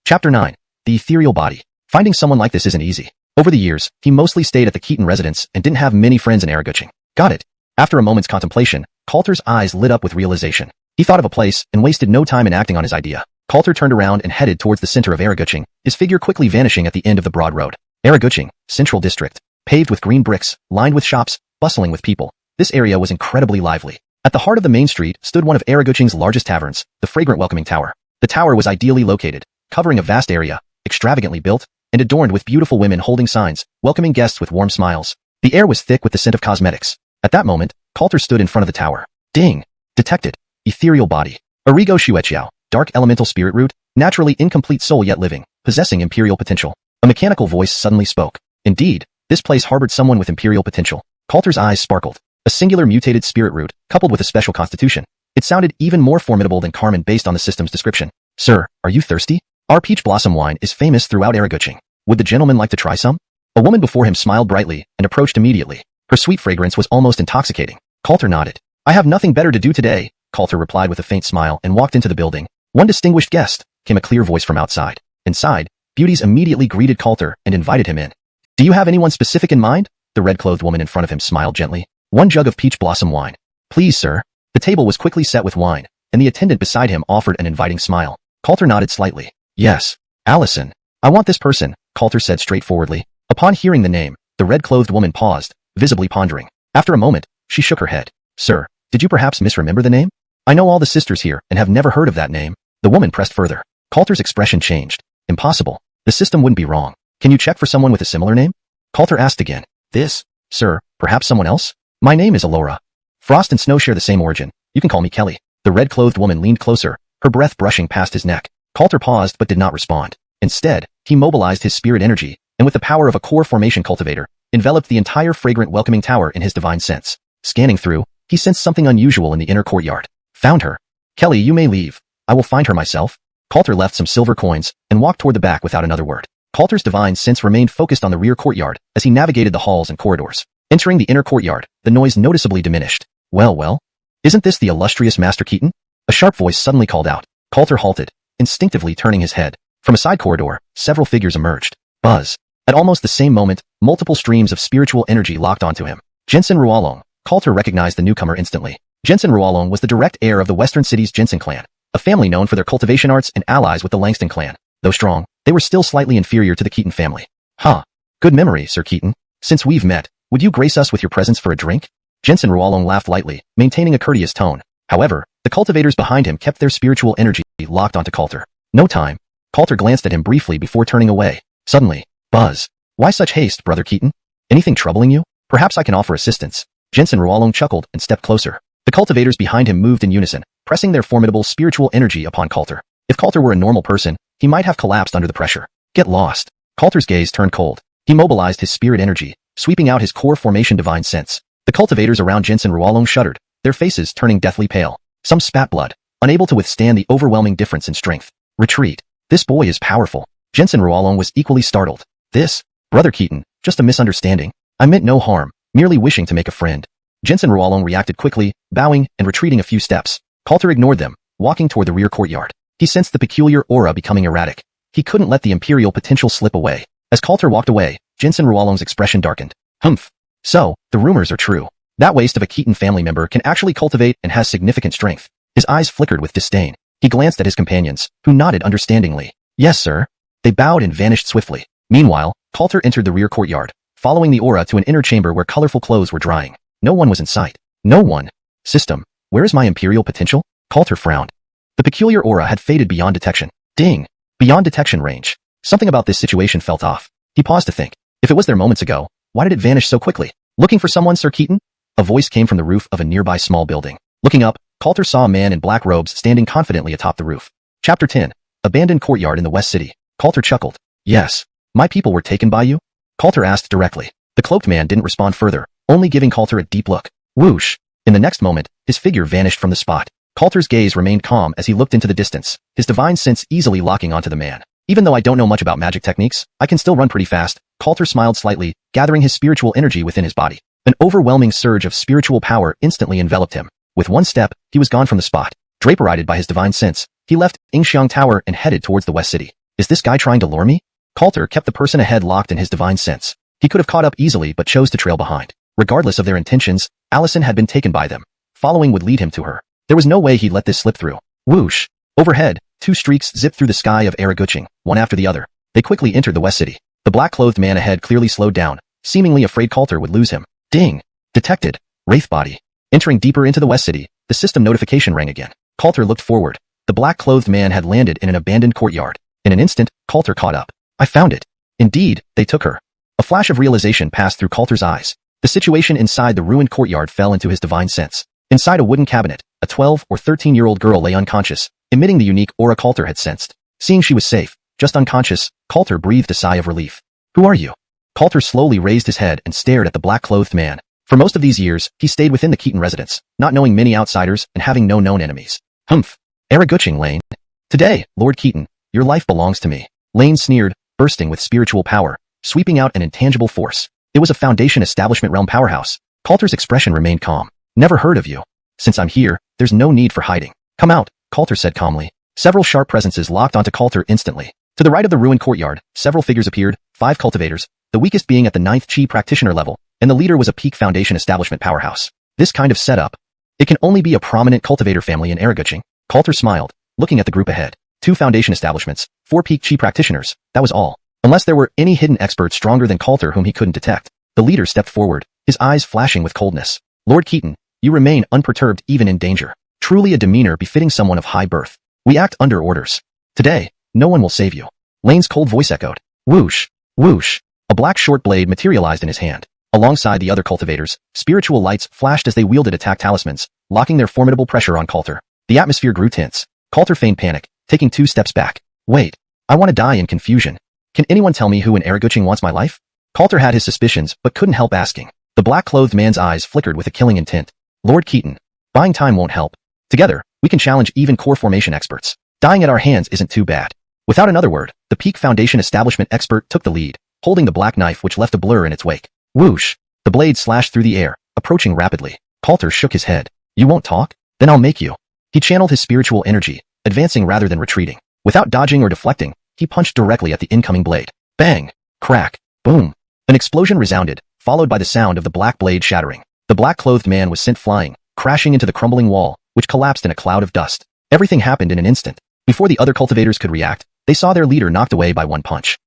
Chapter 9. The Ethereal Body. Finding someone like this isn't easy. Over the years, he mostly stayed at the Keaton residence and didn't have many friends in Araguching. Got it. After a moment's contemplation, Coulter's eyes lit up with realization. He thought of a place and wasted no time in acting on his idea. Coulter turned around and headed towards the center of Araguching, his figure quickly vanishing at the end of the broad road. Araguching, Central District. Paved with green bricks, lined with shops, bustling with people. This area was incredibly lively. At the heart of the main street stood one of Araguching's largest taverns, the fragrant welcoming tower. The tower was ideally located, covering a vast area, extravagantly built, and adorned with beautiful women holding signs, welcoming guests with warm smiles. The air was thick with the scent of cosmetics. At that moment, Coulter stood in front of the tower. Ding! Detected. Ethereal body. Origo Shueqiao, dark elemental spirit root, naturally incomplete soul yet living, possessing imperial potential. A mechanical voice suddenly spoke. Indeed, this place harbored someone with imperial potential. Coulter's eyes sparkled. A singular mutated spirit root, coupled with a special constitution. It sounded even more formidable than Carmen based on the system's description. Sir, are you thirsty? Our peach blossom wine is famous throughout Araguching. Would the gentleman like to try some? A woman before him smiled brightly and approached immediately. Her sweet fragrance was almost intoxicating. Coulter nodded. I have nothing better to do today, Coulter replied with a faint smile and walked into the building. One distinguished guest, came a clear voice from outside. Inside, beauties immediately greeted Coulter and invited him in. Do you have anyone specific in mind? The red-clothed woman in front of him smiled gently. One jug of peach blossom wine. Please, sir. The table was quickly set with wine, and the attendant beside him offered an inviting smile. Coulter nodded slightly. Yes. Allison. I want this person, Coulter said straightforwardly. Upon hearing the name, the red-clothed woman paused, visibly pondering. After a moment, she shook her head. Sir, did you perhaps misremember the name? I know all the sisters here and have never heard of that name. The woman pressed further. Coulter's expression changed. Impossible. The system wouldn't be wrong. Can you check for someone with a similar name? Coulter asked again. This? Sir, perhaps someone else? My name is Alora. Frost and Snow share the same origin. You can call me Kelly. The red-clothed woman leaned closer, her breath brushing past his neck. Coulter paused but did not respond. Instead, he mobilized his spirit energy, and with the power of a core formation cultivator, enveloped the entire fragrant welcoming tower in his divine sense. Scanning through, he sensed something unusual in the inner courtyard. Found her. Kelly, you may leave. I will find her myself. Coulter left some silver coins and walked toward the back without another word. Coulter's divine sense remained focused on the rear courtyard as he navigated the halls and corridors. Entering the inner courtyard, the noise noticeably diminished. Well, isn't this the illustrious Master Keaton? A sharp voice suddenly called out. Coulter halted, instinctively turning his head. From a side corridor, several figures emerged. Buzz. At almost the same moment, multiple streams of spiritual energy locked onto him. Jensen Ruolong. Coulter recognized the newcomer instantly. Jensen Ruolong was the direct heir of the Western City's Jensen clan, a family known for their cultivation arts and allies with the Langston clan. Though strong, they were still slightly inferior to the Keaton family. Huh. Good memory, Sir Keaton. Since we've met, would you grace us with your presence for a drink? Jensen Ruolong laughed lightly, maintaining a courteous tone. However, the cultivators behind him kept their spiritual energy locked onto Coulter. No time. Coulter glanced at him briefly before turning away. Suddenly, Buzz. Why such haste, Brother Keaton? Anything troubling you? Perhaps I can offer assistance. Jensen Ruolong chuckled and stepped closer. The cultivators behind him moved in unison, pressing their formidable spiritual energy upon Coulter. If Coulter were a normal person, he might have collapsed under the pressure. Get lost. Coulter's gaze turned cold. He mobilized his spirit energy, sweeping out his core formation divine sense. The cultivators around Jensen Ruolong shuddered, their faces turning deathly pale. Some spat blood, unable to withstand the overwhelming difference in strength. Retreat. This boy is powerful. Jensen Ruolong was equally startled. This? Brother Keaton, just a misunderstanding. I meant no harm, merely wishing to make a friend. Jensen Ruolong reacted quickly, bowing and retreating a few steps. Coulter ignored them, walking toward the rear courtyard. He sensed the peculiar aura becoming erratic. He couldn't let the imperial potential slip away. As Coulter walked away, Jensen Ruolong's expression darkened. Humph. So, the rumors are true. That waste of a Keaton family member can actually cultivate and has significant strength. His eyes flickered with disdain. He glanced at his companions, who nodded understandingly. Yes, sir. They bowed and vanished swiftly. Meanwhile, Coulter entered the rear courtyard, following the aura to an inner chamber where colorful clothes were drying. No one was in sight. No one. System, where is my imperial potential? Coulter frowned. The peculiar aura had faded beyond detection. Ding! Beyond detection range. Something about this situation felt off. He paused to think. If it was there moments ago, why did it vanish so quickly? Looking for someone, Sir Keaton? A voice came from the roof of a nearby small building. Looking up, Coulter saw a man in black robes standing confidently atop the roof. Chapter 10. Abandoned courtyard in the West City. Coulter chuckled. Yes. My people were taken by you? Coulter asked directly. The cloaked man didn't respond further, only giving Coulter a deep look. Whoosh. In the next moment, his figure vanished from the spot. Coulter's gaze remained calm as he looked into the distance, his divine sense easily locking onto the man. Even though I don't know much about magic techniques, I can still run pretty fast. Coulter smiled slightly, gathering his spiritual energy within his body. An overwhelming surge of spiritual power instantly enveloped him. With one step, he was gone from the spot. Draperized by his divine sense, he left Xianxia Tower and headed towards the West City. Is this guy trying to lure me? Coulter kept the person ahead locked in his divine sense. He could have caught up easily but chose to trail behind. Regardless of their intentions, Allison had been taken by them. Following would lead him to her. There was no way he'd let this slip through. Whoosh! Overhead, two streaks zipped through the sky of Araguching, one after the other. They quickly entered the West City. The black-clothed man ahead clearly slowed down, seemingly afraid Coulter would lose him. Ding! Detected. Wraith body. Entering deeper into the West City, the system notification rang again. Coulter looked forward. The black-clothed man had landed in an abandoned courtyard. In an instant, Coulter caught up. I found it. Indeed, they took her. A flash of realization passed through Coulter's eyes. The situation inside the ruined courtyard fell into his divine sense. Inside a wooden cabinet, a 12 or 13-year-old girl lay unconscious, emitting the unique aura Coulter had sensed. Seeing she was safe, just unconscious, Coulter breathed a sigh of relief. Who are you? Coulter slowly raised his head and stared at the black-clothed man. For most of these years, he stayed within the Keaton residence, not knowing many outsiders and having no known enemies. Humph. Araguching, Lane. Today, Lord Keaton, your life belongs to me. Lane sneered, bursting with spiritual power, sweeping out an intangible force. It was a Foundation Establishment realm powerhouse. Coulter's expression remained calm. Never heard of you. Since I'm here, there's no need for hiding. Come out, Coulter said calmly. Several sharp presences locked onto Coulter instantly. To the right of the ruined courtyard, several figures appeared, 5 cultivators, the weakest being at the 9th Chi practitioner level, and the leader was a peak Foundation Establishment powerhouse. This kind of setup. It can only be a prominent cultivator family in Araguching. Coulter smiled, looking at the group ahead. 2 Foundation establishments, 4 peak Chi practitioners, that was all. Unless there were any hidden experts stronger than Coulter whom he couldn't detect. The leader stepped forward, his eyes flashing with coldness. Lord Keaton, you remain unperturbed even in danger. Truly a demeanor befitting someone of high birth. We act under orders. Today, no one will save you. Lane's cold voice echoed. Whoosh, whoosh. A black short blade materialized in his hand. Alongside the other cultivators, spiritual lights flashed as they wielded attack talismans, locking their formidable pressure on Coulter. The atmosphere grew tense. Coulter feigned panic, taking 2 steps back. Wait, I want to die in confusion. Can anyone tell me who in Araguching wants my life? Coulter had his suspicions, but couldn't help asking. The black-clothed man's eyes flickered with a killing intent. Lord Keaton, buying time won't help. Together, we can challenge even core formation experts. Dying at our hands isn't too bad. Without another word, the peak Foundation Establishment expert took the lead, holding the black knife which left a blur in its wake. Whoosh! The blade slashed through the air, approaching rapidly. Coulter shook his head. You won't talk? Then I'll make you. He channeled his spiritual energy, advancing rather than retreating. Without dodging or deflecting, he punched directly at the incoming blade. Bang! Crack! Boom! An explosion resounded, followed by the sound of the black blade shattering. The black-clothed man was sent flying, crashing into the crumbling wall, which collapsed in a cloud of dust. Everything happened in an instant. Before the other cultivators could react, they saw their leader knocked away by one punch.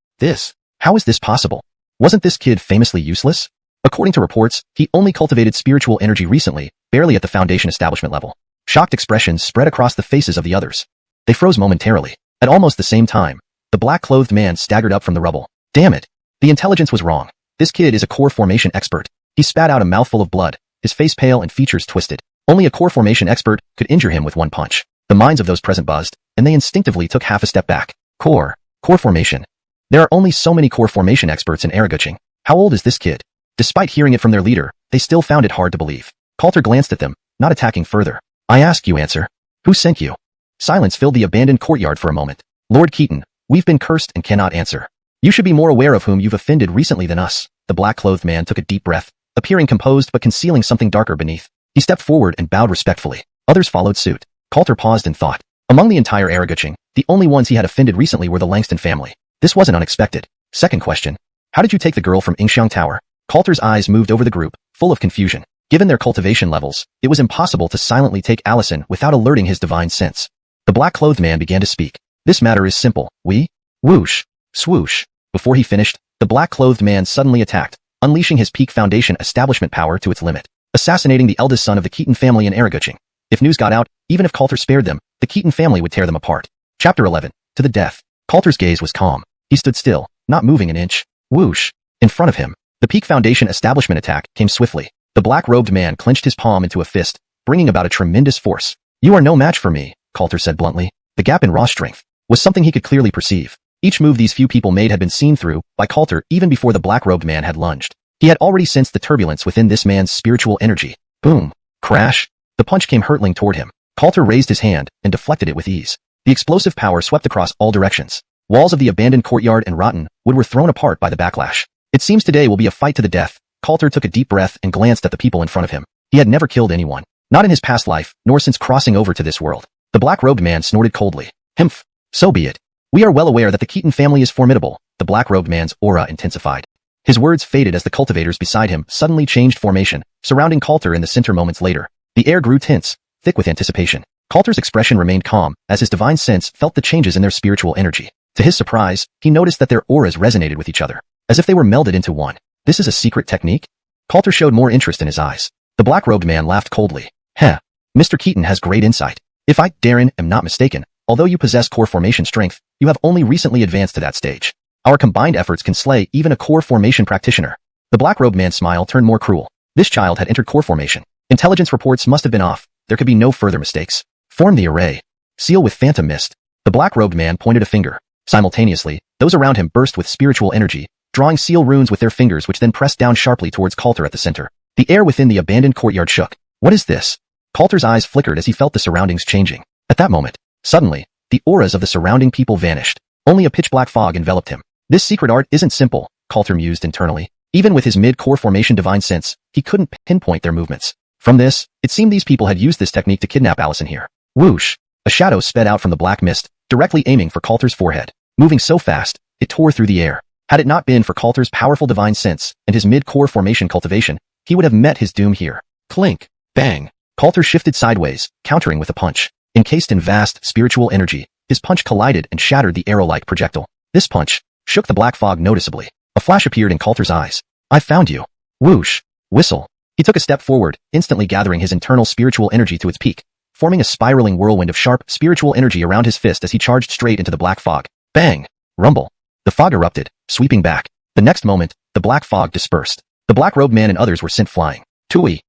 How is this possible? Wasn't this kid famously useless? According to reports, he only cultivated spiritual energy recently, barely at the Foundation Establishment level. Shocked expressions spread across the faces of the others. They froze momentarily. At almost the same time, the black-clothed man staggered up from the rubble. Damn it! The intelligence was wrong. This kid is a core formation expert. He spat out a mouthful of blood, his face pale and features twisted. Only a core formation expert could injure him with one punch. The minds of those present buzzed, and they instinctively took half a step back. Core formation. There are only so many core formation experts in Araguching. How old is this kid? Despite hearing it from their leader, they still found it hard to believe. Coulter glanced at them, not attacking further. I ask you answer. Who sent you? Silence filled the abandoned courtyard for a moment. Lord Keaton, we've been cursed and cannot answer. You should be more aware of whom you've offended recently than us. The black-clothed man took a deep breath, appearing composed but concealing something darker beneath. He stepped forward and bowed respectfully. Others followed suit. Coulter paused in thought. Among the entire Araguching, the only ones he had offended recently were the Langston family. This wasn't unexpected. Second question. How did you take the girl from Xianxia Tower? Coulter's eyes moved over the group, full of confusion. Given their cultivation levels, it was impossible to silently take Allison without alerting his divine sense. The black-clothed man began to speak. This matter is simple. Whoosh. Swoosh. Before he finished, the black-clothed man suddenly attacked, unleashing his peak Foundation Establishment power to its limit, assassinating the eldest son of the Keaton family in Araguching. If news got out, even if Coulter spared them, the Keaton family would tear them apart. Chapter 11. To the death. Coulter's gaze was calm. He stood still, not moving an inch. Whoosh. In front of him, the peak Foundation Establishment attack came swiftly. The black-robed man clenched his palm into a fist, bringing about a tremendous force. You are no match for me, Coulter said bluntly. The gap in raw strength was something he could clearly perceive. Each move these few people made had been seen through by Coulter even before the black-robed man had lunged. He had already sensed the turbulence within this man's spiritual energy. Boom. Crash. The punch came hurtling toward him. Coulter raised his hand and deflected it with ease. The explosive power swept across all directions. Walls of the abandoned courtyard and rotten wood were thrown apart by the backlash. It seems today will be a fight to the death. Coulter took a deep breath and glanced at the people in front of him. He had never killed anyone. Not in his past life, nor since crossing over to this world. The black-robed man snorted coldly. Humph. So be it. We are well aware that the Keaton family is formidable. The black-robed man's aura intensified. His words faded as the cultivators beside him suddenly changed formation, surrounding Coulter in the center moments later. The air grew tense, thick with anticipation. Coulter's expression remained calm, as his divine sense felt the changes in their spiritual energy. To his surprise, he noticed that their auras resonated with each other, as if they were melded into one. This is a secret technique? Coulter showed more interest in his eyes. The black-robed man laughed coldly. Heh. Mr. Keaton has great insight. If I, Darren, am not mistaken, although you possess core formation strength, you have only recently advanced to that stage. Our combined efforts can slay even a core formation practitioner. The black-robed man's smile turned more cruel. This child had entered core formation. Intelligence reports must have been off. There could be no further mistakes. Form the array. Seal with phantom mist. The black-robed man pointed a finger. Simultaneously, those around him burst with spiritual energy, drawing seal runes with their fingers which then pressed down sharply towards Coulter at the center. The air within the abandoned courtyard shook. What is this? Coulter's eyes flickered as he felt the surroundings changing. At that moment, suddenly, the auras of the surrounding people vanished. Only a pitch-black fog enveloped him. This secret art isn't simple, Coulter mused internally. Even with his mid-core formation divine sense, he couldn't pinpoint their movements. From this, it seemed these people had used this technique to kidnap Allison here. Whoosh! A shadow sped out from the black mist, directly aiming for Coulter's forehead. Moving so fast, it tore through the air. Had it not been for Coulter's powerful divine sense and his mid-core formation cultivation, he would have met his doom here. Clink! Bang! Coulter shifted sideways, countering with a punch. Encased in vast, spiritual energy, his punch collided and shattered the arrow-like projectile. This punch shook the black fog noticeably. A flash appeared in Coulter's eyes. I found you. Whoosh! Whistle! He took a step forward, instantly gathering his internal spiritual energy to its peak, forming a spiraling whirlwind of sharp, spiritual energy around his fist as he charged straight into the black fog. Bang! Rumble! The fog erupted, sweeping back. The next moment, the black fog dispersed. The black-robed man and others were sent flying. Tui!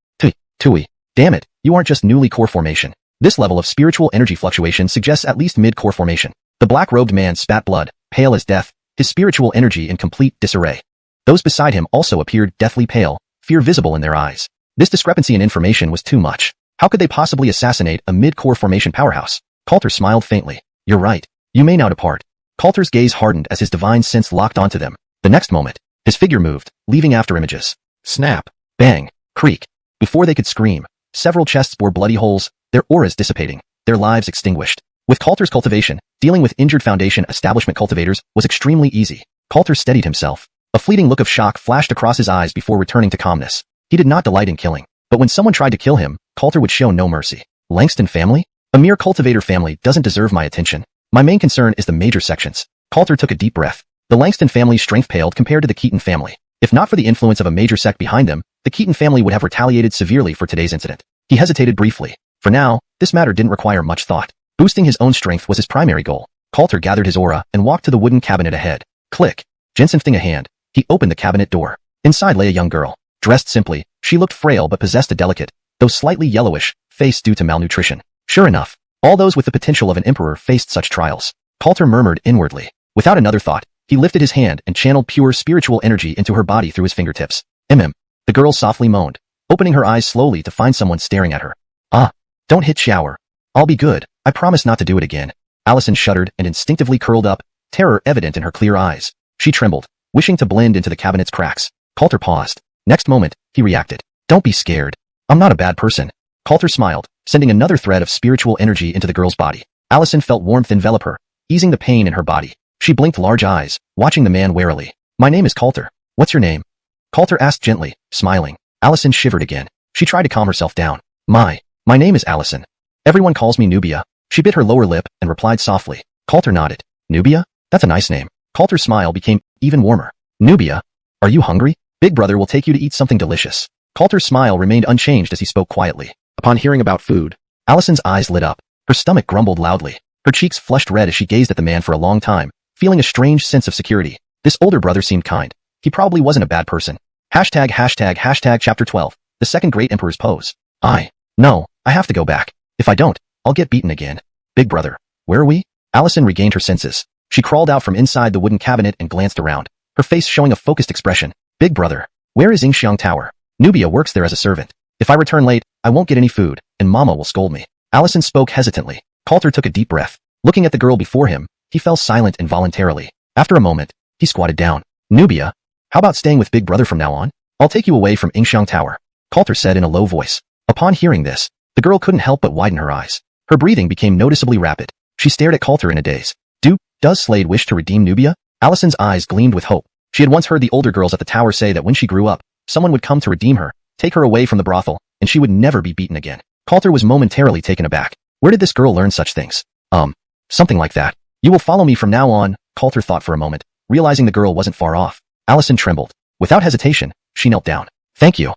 Tui! Damn it, you aren't just newly core formation. This level of spiritual energy fluctuation suggests at least mid-core formation. The black-robed man spat blood, pale as death, his spiritual energy in complete disarray. Those beside him also appeared deathly pale, fear visible in their eyes. This discrepancy in information was too much. How could they possibly assassinate a mid-core formation powerhouse? Coulter smiled faintly. You're right. You may now depart. Coulter's gaze hardened as his divine sense locked onto them. The next moment, his figure moved, leaving after images. Snap! Bang! Creak! Before they could scream, several chests bore bloody holes, their auras dissipating, their lives extinguished. With Coulter's cultivation, dealing with injured Foundation establishment cultivators was extremely easy. Coulter steadied himself. A fleeting look of shock flashed across his eyes before returning to calmness. He did not delight in killing, but when someone tried to kill him, Coulter would show no mercy. Langston family? A mere cultivator family doesn't deserve my attention. My main concern is the major sections. Coulter took a deep breath. The Langston family's strength paled compared to the Keaton family. If not for the influence of a major sect behind them, the Keaton family would have retaliated severely for today's incident. He hesitated briefly. For now, this matter didn't require much thought. Boosting his own strength was his primary goal. Coulter gathered his aura and walked to the wooden cabinet ahead. Click. Jensen thing a hand. He opened the cabinet door. Inside lay a young girl. Dressed simply, she looked frail but possessed a delicate, though slightly yellowish, face due to malnutrition. Sure enough, all those with the potential of an emperor faced such trials. Coulter murmured inwardly. Without another thought, he lifted his hand and channeled pure spiritual energy into her body through his fingertips. The girl softly moaned, opening her eyes slowly to find someone staring at her. Don't hit shower. I'll be good. I promise not to do it again. Allison shuddered and instinctively curled up, terror evident in her clear eyes. She trembled, wishing to blend into the cabinet's cracks. Coulter paused. Next moment, he reacted. Don't be scared. I'm not a bad person. Coulter smiled, sending another thread of spiritual energy into the girl's body. Allison felt warmth envelop her, easing the pain in her body. She blinked large eyes, watching the man warily. My name is Coulter. What's your name? Coulter asked gently, smiling. Allison shivered again. She tried to calm herself down. My name is Allison. Everyone calls me Nubia. She bit her lower lip and replied softly. Coulter nodded. Nubia? That's a nice name. Coulter's smile became even warmer. Nubia? Are you hungry? Big brother will take you to eat something delicious. Coulter's smile remained unchanged as he spoke quietly. Upon hearing about food, Allison's eyes lit up. Her stomach grumbled loudly. Her cheeks flushed red as she gazed at the man for a long time, feeling a strange sense of security. This older brother seemed kind. He probably wasn't a bad person. Hashtag chapter 12. The second great emperor's pose. No, I have to go back. If I don't, I'll get beaten again. Big brother, where are we? Allison regained her senses. She crawled out from inside the wooden cabinet and glanced around, her face showing a focused expression. Big brother, where is Xianxia Tower? Nubia works there as a servant. If I return late, I won't get any food, and Mama will scold me. Allison spoke hesitantly. Coulter took a deep breath. Looking at the girl before him, he fell silent involuntarily. After a moment, he squatted down. Nubia, how about staying with Big brother from now on? I'll take you away from Xianxia Tower, Coulter said in a low voice. Upon hearing this, the girl couldn't help but widen her eyes. Her breathing became noticeably rapid. She stared at Coulter in a daze. Does Slade wish to redeem Nubia? Allison's eyes gleamed with hope. She had once heard the older girls at the tower say that when she grew up, someone would come to redeem her, take her away from the brothel, and she would never be beaten again. Coulter was momentarily taken aback. Where did this girl learn such things? Something like that. You will follow me from now on, Coulter thought for a moment, realizing the girl wasn't far off. Allison trembled. Without hesitation, she knelt down. Thank you,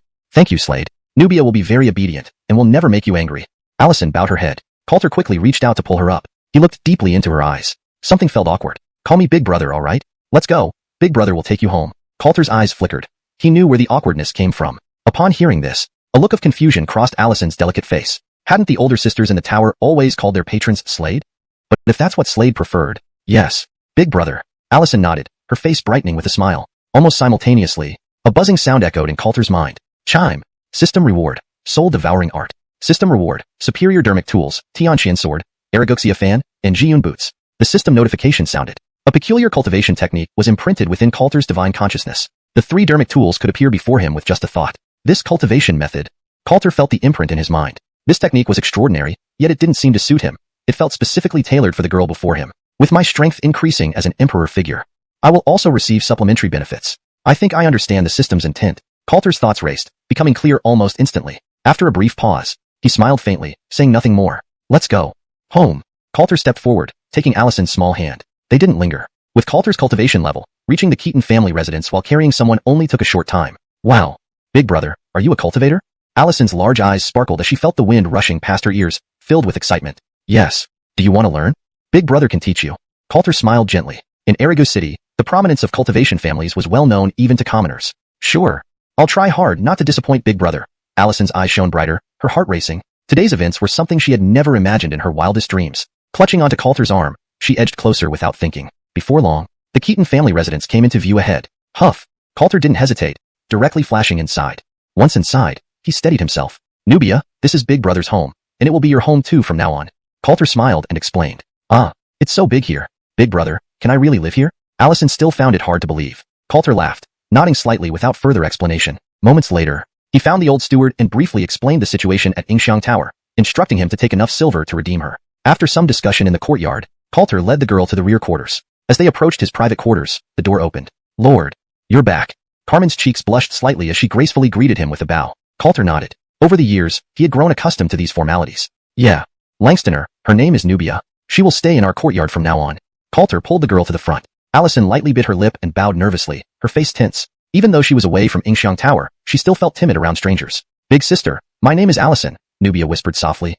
Slade. Nubia will be very obedient, and will never make you angry. Allison bowed her head. Coulter quickly reached out to pull her up. He looked deeply into her eyes. Something felt awkward. Call me Big brother, all right? Let's go. Big brother will take you home. Coulter's eyes flickered. He knew where the awkwardness came from. Upon hearing this, a look of confusion crossed Allison's delicate face. Hadn't the older sisters in the tower always called their patrons Slade? But if that's what Slade preferred, yes. Big brother. Allison nodded, her face brightening with a smile. Almost simultaneously, a buzzing sound echoed in Coulter's mind. Chime. System reward. Soul devouring art. System reward. Superior dermic tools. Xianxia sword. Wuxia fan. And Jiyun boots. The system notification sounded. A peculiar cultivation technique was imprinted within Coulter's divine consciousness. The 3 dermic tools could appear before him with just a thought. This cultivation method. Coulter felt the imprint in his mind. This technique was extraordinary, yet it didn't seem to suit him. It felt specifically tailored for the girl before him. With my strength increasing as an emperor figure, I will also receive supplementary benefits. I think I understand the system's intent. Coulter's thoughts raced, becoming clear almost instantly. After a brief pause, he smiled faintly, saying nothing more. Let's go. Home. Coulter stepped forward, taking Allison's small hand. They didn't linger. With Coulter's cultivation level, reaching the Keaton family residence while carrying someone only took a short time. Wow. Big brother, are you a cultivator? Allison's large eyes sparkled as she felt the wind rushing past her ears, filled with excitement. Yes. Do you want to learn? Big brother can teach you. Coulter smiled gently. In Eregu City, the prominence of cultivation families was well known even to commoners. Sure. I'll try hard not to disappoint big brother. Allison's eyes shone brighter, her heart racing. Today's events were something she had never imagined in her wildest dreams. Clutching onto Coulter's arm, she edged closer without thinking. Before long, the Keaton family residence came into view ahead. Huff. Coulter didn't hesitate, directly flashing inside. Once inside, he steadied himself. Nubia, this is big brother's home, and it will be your home too from now on. Coulter smiled and explained. Ah, it's so big here. Big brother, can I really live here? Allison still found it hard to believe. Coulter laughed, nodding slightly without further explanation. Moments later, he found the old steward and briefly explained the situation at Yingxiang Tower, instructing him to take enough silver to redeem her. After some discussion in the courtyard, Coulter led the girl to the rear quarters. As they approached his private quarters, the door opened. Lord, you're back. Carmen's cheeks blushed slightly as she gracefully greeted him with a bow. Coulter nodded. Over the years, he had grown accustomed to these formalities. Yeah. Langstoner, her name is Nubia. She will stay in our courtyard from now on. Coulter pulled the girl to the front. Allison lightly bit her lip and bowed nervously, her face tense. Even though she was away from Yingxiang Tower, she still felt timid around strangers. Big sister, my name is Allison, Nubia whispered softly.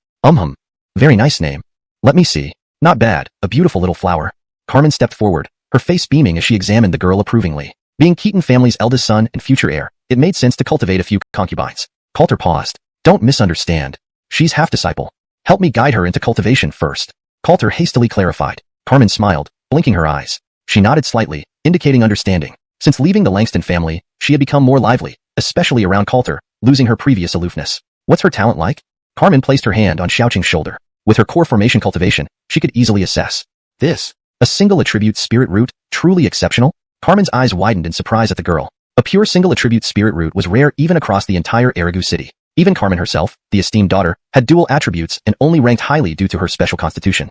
Very nice name. Let me see. Not bad, a beautiful little flower. Carmen stepped forward, her face beaming as she examined the girl approvingly. Being Keaton family's eldest son and future heir, it made sense to cultivate a few concubines. Coulter paused. Don't misunderstand. She's half-disciple. Help me guide her into cultivation first. Coulter hastily clarified. Carmen smiled, blinking her eyes. She nodded slightly, indicating understanding. Since leaving the Langston family, she had become more lively, especially around Coulter, losing her previous aloofness. What's her talent like? Carmen placed her hand on Xiaoqing's shoulder. With her core formation cultivation, she could easily assess. This. A single attribute spirit root, truly exceptional? Carmen's eyes widened in surprise at the girl. A pure single attribute spirit root was rare even across the entire Eregu city. Even Carmen herself, the esteemed daughter, had dual attributes and only ranked highly due to her special constitution.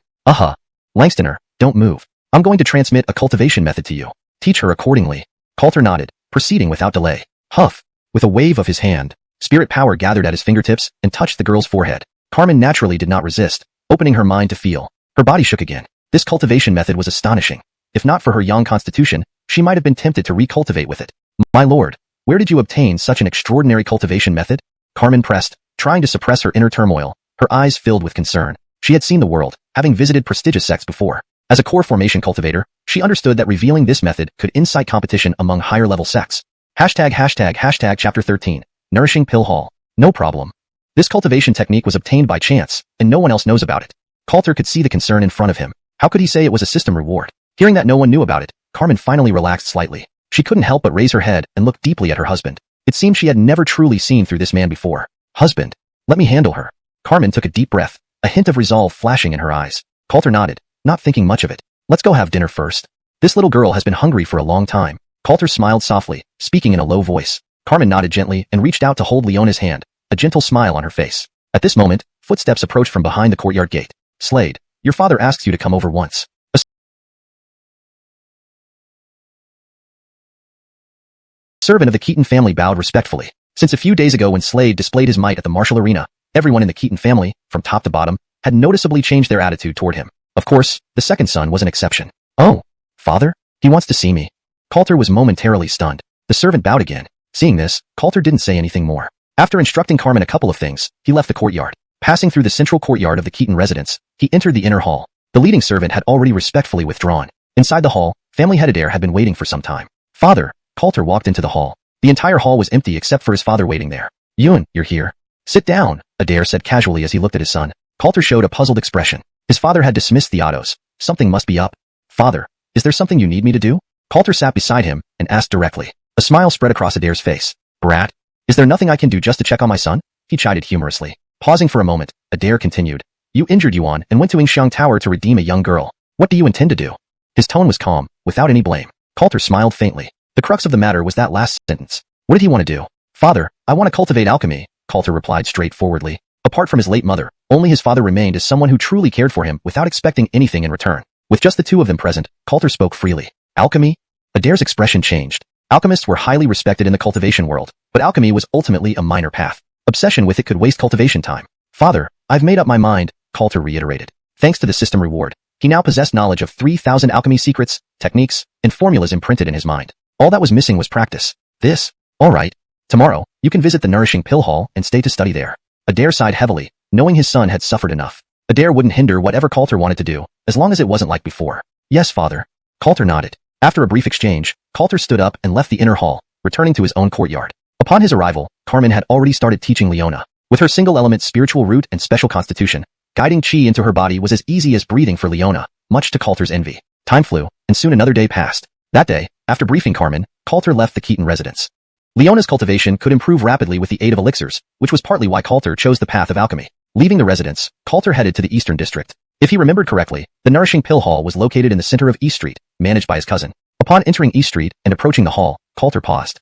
Langstoner, don't move. I'm going to transmit a cultivation method to you. Teach her accordingly. Coulter nodded, proceeding without delay. Huff. With a wave of his hand, spirit power gathered at his fingertips and touched the girl's forehead. Carmen naturally did not resist, opening her mind to feel. Her body shook again. This cultivation method was astonishing. If not for her young constitution, she might have been tempted to recultivate with it. My lord, where did you obtain such an extraordinary cultivation method? Carmen pressed, trying to suppress her inner turmoil, her eyes filled with concern. She had seen the world, having visited prestigious sects before. As a core formation cultivator, she understood that revealing this method could incite competition among higher-level sects. Chapter 13. Nourishing Pill Hall. No problem. This cultivation technique was obtained by chance, and no one else knows about it. Coulter could see the concern in front of him. How could he say it was a system reward? Hearing that no one knew about it, Carmen finally relaxed slightly. She couldn't help but raise her head and look deeply at her husband. It seemed she had never truly seen through this man before. Husband, let me handle her. Carmen took a deep breath, a hint of resolve flashing in her eyes. Coulter nodded, not thinking much of it. Let's go have dinner first. This little girl has been hungry for a long time. Coulter smiled softly, speaking in a low voice. Carmen nodded gently and reached out to hold Leona's hand, a gentle smile on her face. At this moment, footsteps approached from behind the courtyard gate. Slade, your father asks you to come over once. A servant of the Keaton family bowed respectfully. Since a few days ago when Slade displayed his might at the martial arena, everyone in the Keaton family, from top to bottom, had noticeably changed their attitude toward him. Of course, the second son was an exception. Oh, father? He wants to see me. Coulter was momentarily stunned. The servant bowed again. Seeing this, Coulter didn't say anything more. After instructing Carmen a couple of things, he left the courtyard. Passing through the central courtyard of the Keaton residence, he entered the inner hall. The leading servant had already respectfully withdrawn. Inside the hall, family head heir had been waiting for some time. Father, Coulter walked into the hall. The entire hall was empty except for his father waiting there. Yun, you're here. Sit down, Adair said casually as he looked at his son. Coulter showed a puzzled expression. His father had dismissed the autos. Something must be up. Father, is there something you need me to do? Coulter sat beside him and asked directly. A smile spread across Adair's face. Brat, is there nothing I can do just to check on my son? He chided humorously. Pausing for a moment, Adair continued. You injured Yuan and went to Yingxiang Tower to redeem a young girl. What do you intend to do? His tone was calm, without any blame. Coulter smiled faintly. The crux of the matter was that last sentence. What did he want to do? Father, I want to cultivate alchemy, Coulter replied straightforwardly. Apart from his late mother, only his father remained as someone who truly cared for him without expecting anything in return. With just the two of them present, Coulter spoke freely. Alchemy? Adair's expression changed. Alchemists were highly respected in the cultivation world, but alchemy was ultimately a minor path. Obsession with it could waste cultivation time. Father, I've made up my mind, Coulter reiterated. Thanks to the system reward, he now possessed knowledge of 3,000 alchemy secrets, techniques, and formulas imprinted in his mind. All that was missing was practice. All right. Tomorrow, you can visit the Nourishing Pill Hall and stay to study there. Adair sighed heavily, knowing his son had suffered enough. Adair wouldn't hinder whatever Coulter wanted to do, as long as it wasn't like before. Yes, father. Coulter nodded. After a brief exchange, Coulter stood up and left the inner hall, returning to his own courtyard. Upon his arrival, Carmen had already started teaching Leona. With her single-element spiritual root and special constitution, guiding chi into her body was as easy as breathing for Leona, much to Coulter's envy. Time flew, and soon another day passed. That day, after briefing Carmen, Coulter left the Keaton residence. Leona's cultivation could improve rapidly with the aid of elixirs, which was partly why Coulter chose the path of alchemy. Leaving the residence, Coulter headed to the Eastern District. If he remembered correctly, the Nourishing Pill Hall was located in the center of East Street, managed by his cousin. Upon entering East Street and approaching the hall, Coulter paused.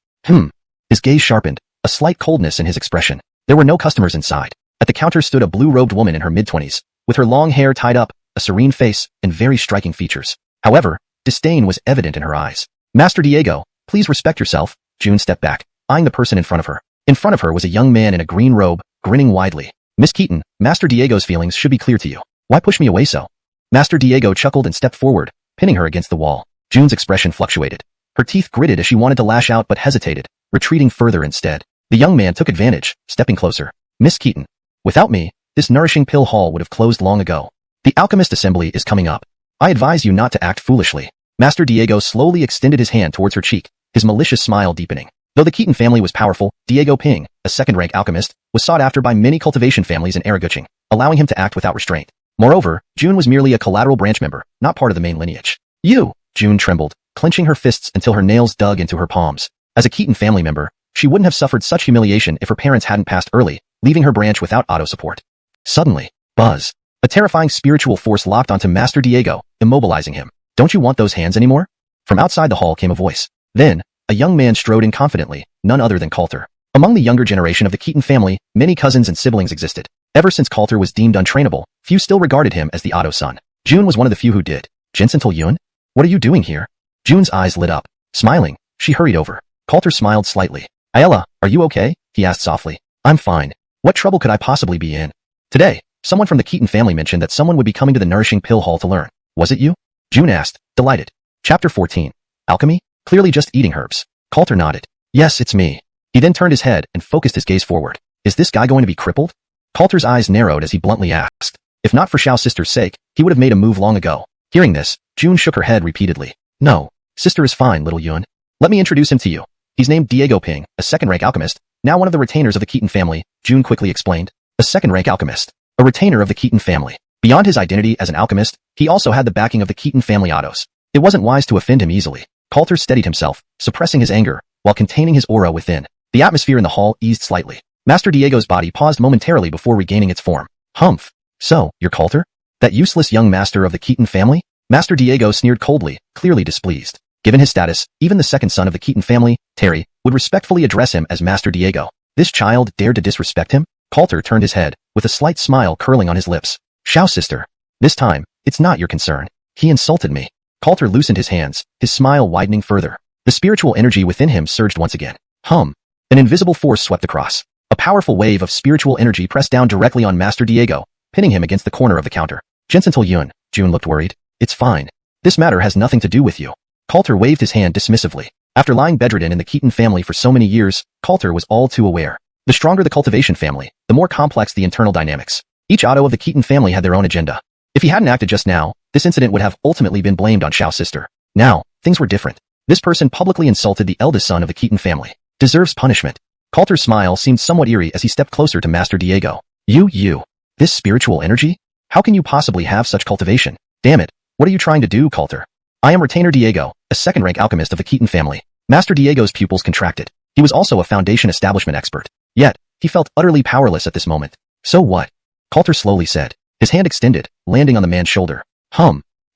His gaze sharpened, a slight coldness in his expression. There were no customers inside. At the counter stood a blue-robed woman in her mid-20s, with her long hair tied up, a serene face, and very striking features. However, disdain was evident in her eyes. Master Diego, please respect yourself. June stepped back, eyeing the person in front of her. In front of her was a young man in a green robe, grinning widely. Miss Keaton, Master Diego's feelings should be clear to you. Why push me away so? Master Diego chuckled and stepped forward, pinning her against the wall. June's expression fluctuated. Her teeth gritted as she wanted to lash out but hesitated, retreating further instead. The young man took advantage, stepping closer. Miss Keaton, without me, this Nourishing Pill Hall would have closed long ago. The Alchemist Assembly is coming up. I advise you not to act foolishly. Master Diego slowly extended his hand towards her cheek, his malicious smile deepening. Though the Keaton family was powerful, Diego Ping, a second-rank alchemist, was sought after by many cultivation families in Araguching, allowing him to act without restraint. Moreover, June was merely a collateral branch member, not part of the main lineage. You! June trembled, clenching her fists until her nails dug into her palms. As a Keaton family member, she wouldn't have suffered such humiliation if her parents hadn't passed early, leaving her branch without auto support. Suddenly, buzz. A terrifying spiritual force locked onto Master Diego, immobilizing him. Don't you want those hands anymore? From outside the hall came a voice. Then, a young man strode in confidently, none other than Coulter. Among the younger generation of the Keaton family, many cousins and siblings existed. Ever since Coulter was deemed untrainable, few still regarded him as the auto son. June was one of the few who did. Jensen Yun? What are you doing here? June's eyes lit up. Smiling, she hurried over. Coulter smiled slightly. Ayala, are you okay? He asked softly. I'm fine. What trouble could I possibly be in? Today, someone from the Keaton family mentioned that someone would be coming to the Nourishing Pill Hall to learn. Was it you? June asked, delighted. Chapter 14. Alchemy? Clearly just eating herbs. Coulter nodded. Yes, it's me. He then turned his head and focused his gaze forward. Is this guy going to be crippled? Coulter's eyes narrowed as he bluntly asked. If not for Xiao's sister's sake, he would have made a move long ago. Hearing this, June shook her head repeatedly. No, sister is fine, little Yun. Let me introduce him to you. He's named Diego Ping, a second-rank alchemist, now one of the retainers of the Keaton family, June quickly explained. A second-rank alchemist. A retainer of the Keaton family. Beyond his identity as an alchemist, he also had the backing of the Keaton family autos. It wasn't wise to offend him easily. Coulter steadied himself, suppressing his anger, while containing his aura within. The atmosphere in the hall eased slightly. Master Diego's body paused momentarily before regaining its form. Humph. So, you're Coulter? That useless young master of the Keaton family? Master Diego sneered coldly, clearly displeased. Given his status, even the second son of the Keaton family, Terry, would respectfully address him as Master Diego. This child dared to disrespect him? Coulter turned his head, with a slight smile curling on his lips. Xiao sister. This time, it's not your concern. He insulted me. Coulter loosened his hands, his smile widening further. The spiritual energy within him surged once again. An invisible force swept across. A powerful wave of spiritual energy pressed down directly on Master Diego, pinning him against the corner of the counter. Jensen Yun. June looked worried. It's fine. This matter has nothing to do with you. Coulter waved his hand dismissively. After lying bedridden in the Keaton family for so many years, Coulter was all too aware. The stronger the cultivation family, the more complex the internal dynamics. Each auto of the Keaton family had their own agenda. If he hadn't acted just now, this incident would have ultimately been blamed on Xiao's sister. Now, things were different. This person publicly insulted the eldest son of the Keaton family. Deserves punishment. Coulter's smile seemed somewhat eerie as he stepped closer to Master Diego. You. This spiritual energy? How can you possibly have such cultivation? Damn it. What are you trying to do, Coulter? I am Retainer Diego, a second-rank alchemist of the Keaton family. Master Diego's pupils contracted. He was also a Foundation establishment expert. Yet, he felt utterly powerless at this moment. So what? Coulter slowly said. His hand extended, landing on the man's shoulder.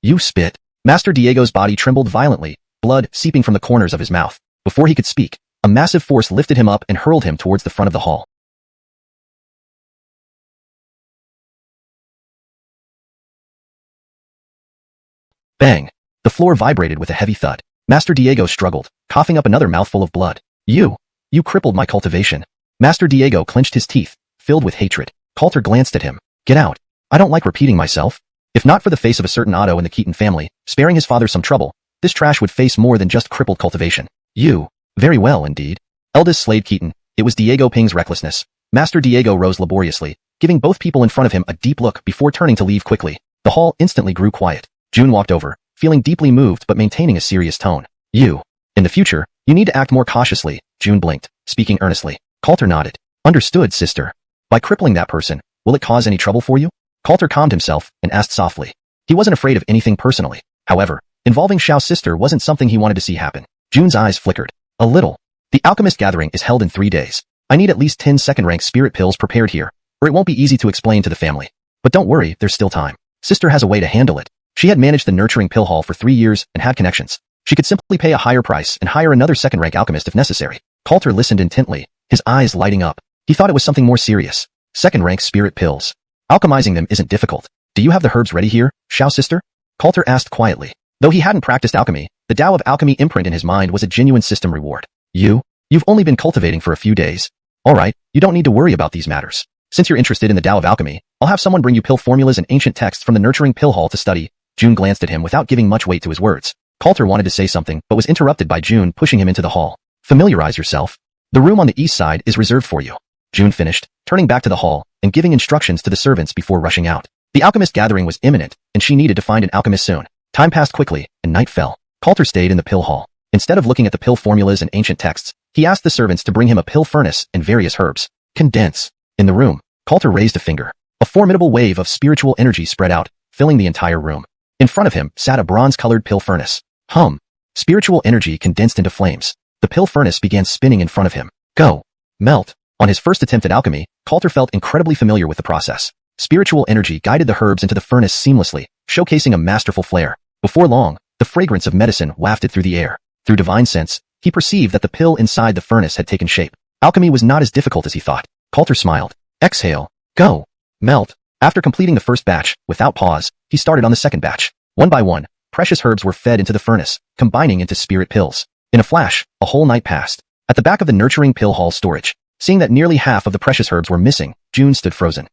You spit. Master Diego's body trembled violently, blood seeping from the corners of his mouth. Before he could speak, a massive force lifted him up and hurled him towards the front of the hall. Bang! The floor vibrated with a heavy thud. Master Diego struggled, coughing up another mouthful of blood. You crippled my cultivation. Master Diego clenched his teeth, filled with hatred. Coulter glanced at him. Get out. I don't like repeating myself. If not for the face of a certain Otto in the Keaton family, sparing his father some trouble, this trash would face more than just crippled cultivation. Very well indeed. Eldest Slade Keaton, it was Diego Ping's recklessness. Master Diego rose laboriously, giving both people in front of him a deep look before turning to leave quickly. The hall instantly grew quiet. June walked over, feeling deeply moved but maintaining a serious tone. In the future, you need to act more cautiously, June blinked, speaking earnestly. Coulter nodded. Understood, sister. By crippling that person, will it cause any trouble for you? Coulter calmed himself and asked softly. He wasn't afraid of anything personally. However, involving Xiao's sister wasn't something he wanted to see happen. June's eyes flickered. A little. The alchemist gathering is held in 3 days. I need at least 10 second-rank spirit pills prepared here, or it won't be easy to explain to the family. But don't worry, there's still time. Sister has a way to handle it. She had managed the nurturing pill hall for 3 years and had connections. She could simply pay a higher price and hire another second-rank alchemist if necessary. Coulter listened intently, his eyes lighting up. He thought it was something more serious. Second-rank spirit pills. Alchemizing them isn't difficult. Do you have the herbs ready here, Xiao sister? Coulter asked quietly. Though he hadn't practiced alchemy, the Tao of Alchemy imprint in his mind was a genuine system reward. You've only been cultivating for a few days. Alright, you don't need to worry about these matters. Since you're interested in the Tao of Alchemy, I'll have someone bring you pill formulas and ancient texts from the nurturing pill hall to study. June glanced at him without giving much weight to his words. Coulter wanted to say something but was interrupted by June pushing him into the hall. Familiarize yourself. The room on the east side is reserved for you. June finished, turning back to the hall and giving instructions to the servants before rushing out. The alchemist gathering was imminent, and she needed to find an alchemist soon. Time passed quickly, and night fell. Coulter stayed in the pill hall. Instead of looking at the pill formulas and ancient texts, he asked the servants to bring him a pill furnace and various herbs. Condense. In the room, Coulter raised a finger. A formidable wave of spiritual energy spread out, filling the entire room. In front of him sat a bronze-colored pill furnace. Spiritual energy condensed into flames. The pill furnace began spinning in front of him. Go. Melt. On his first attempt at alchemy, Coulter felt incredibly familiar with the process. Spiritual energy guided the herbs into the furnace seamlessly, showcasing a masterful flair. Before long, the fragrance of medicine wafted through the air. Through divine sense, he perceived that the pill inside the furnace had taken shape. Alchemy was not as difficult as he thought. Coulter smiled. Exhale. Go. Melt. After completing the first batch, without pause, he started on the second batch. One by one, precious herbs were fed into the furnace, combining into spirit pills. In a flash, a whole night passed. At the back of the nurturing pill hall storage, seeing that nearly half of the precious herbs were missing, June stood frozen.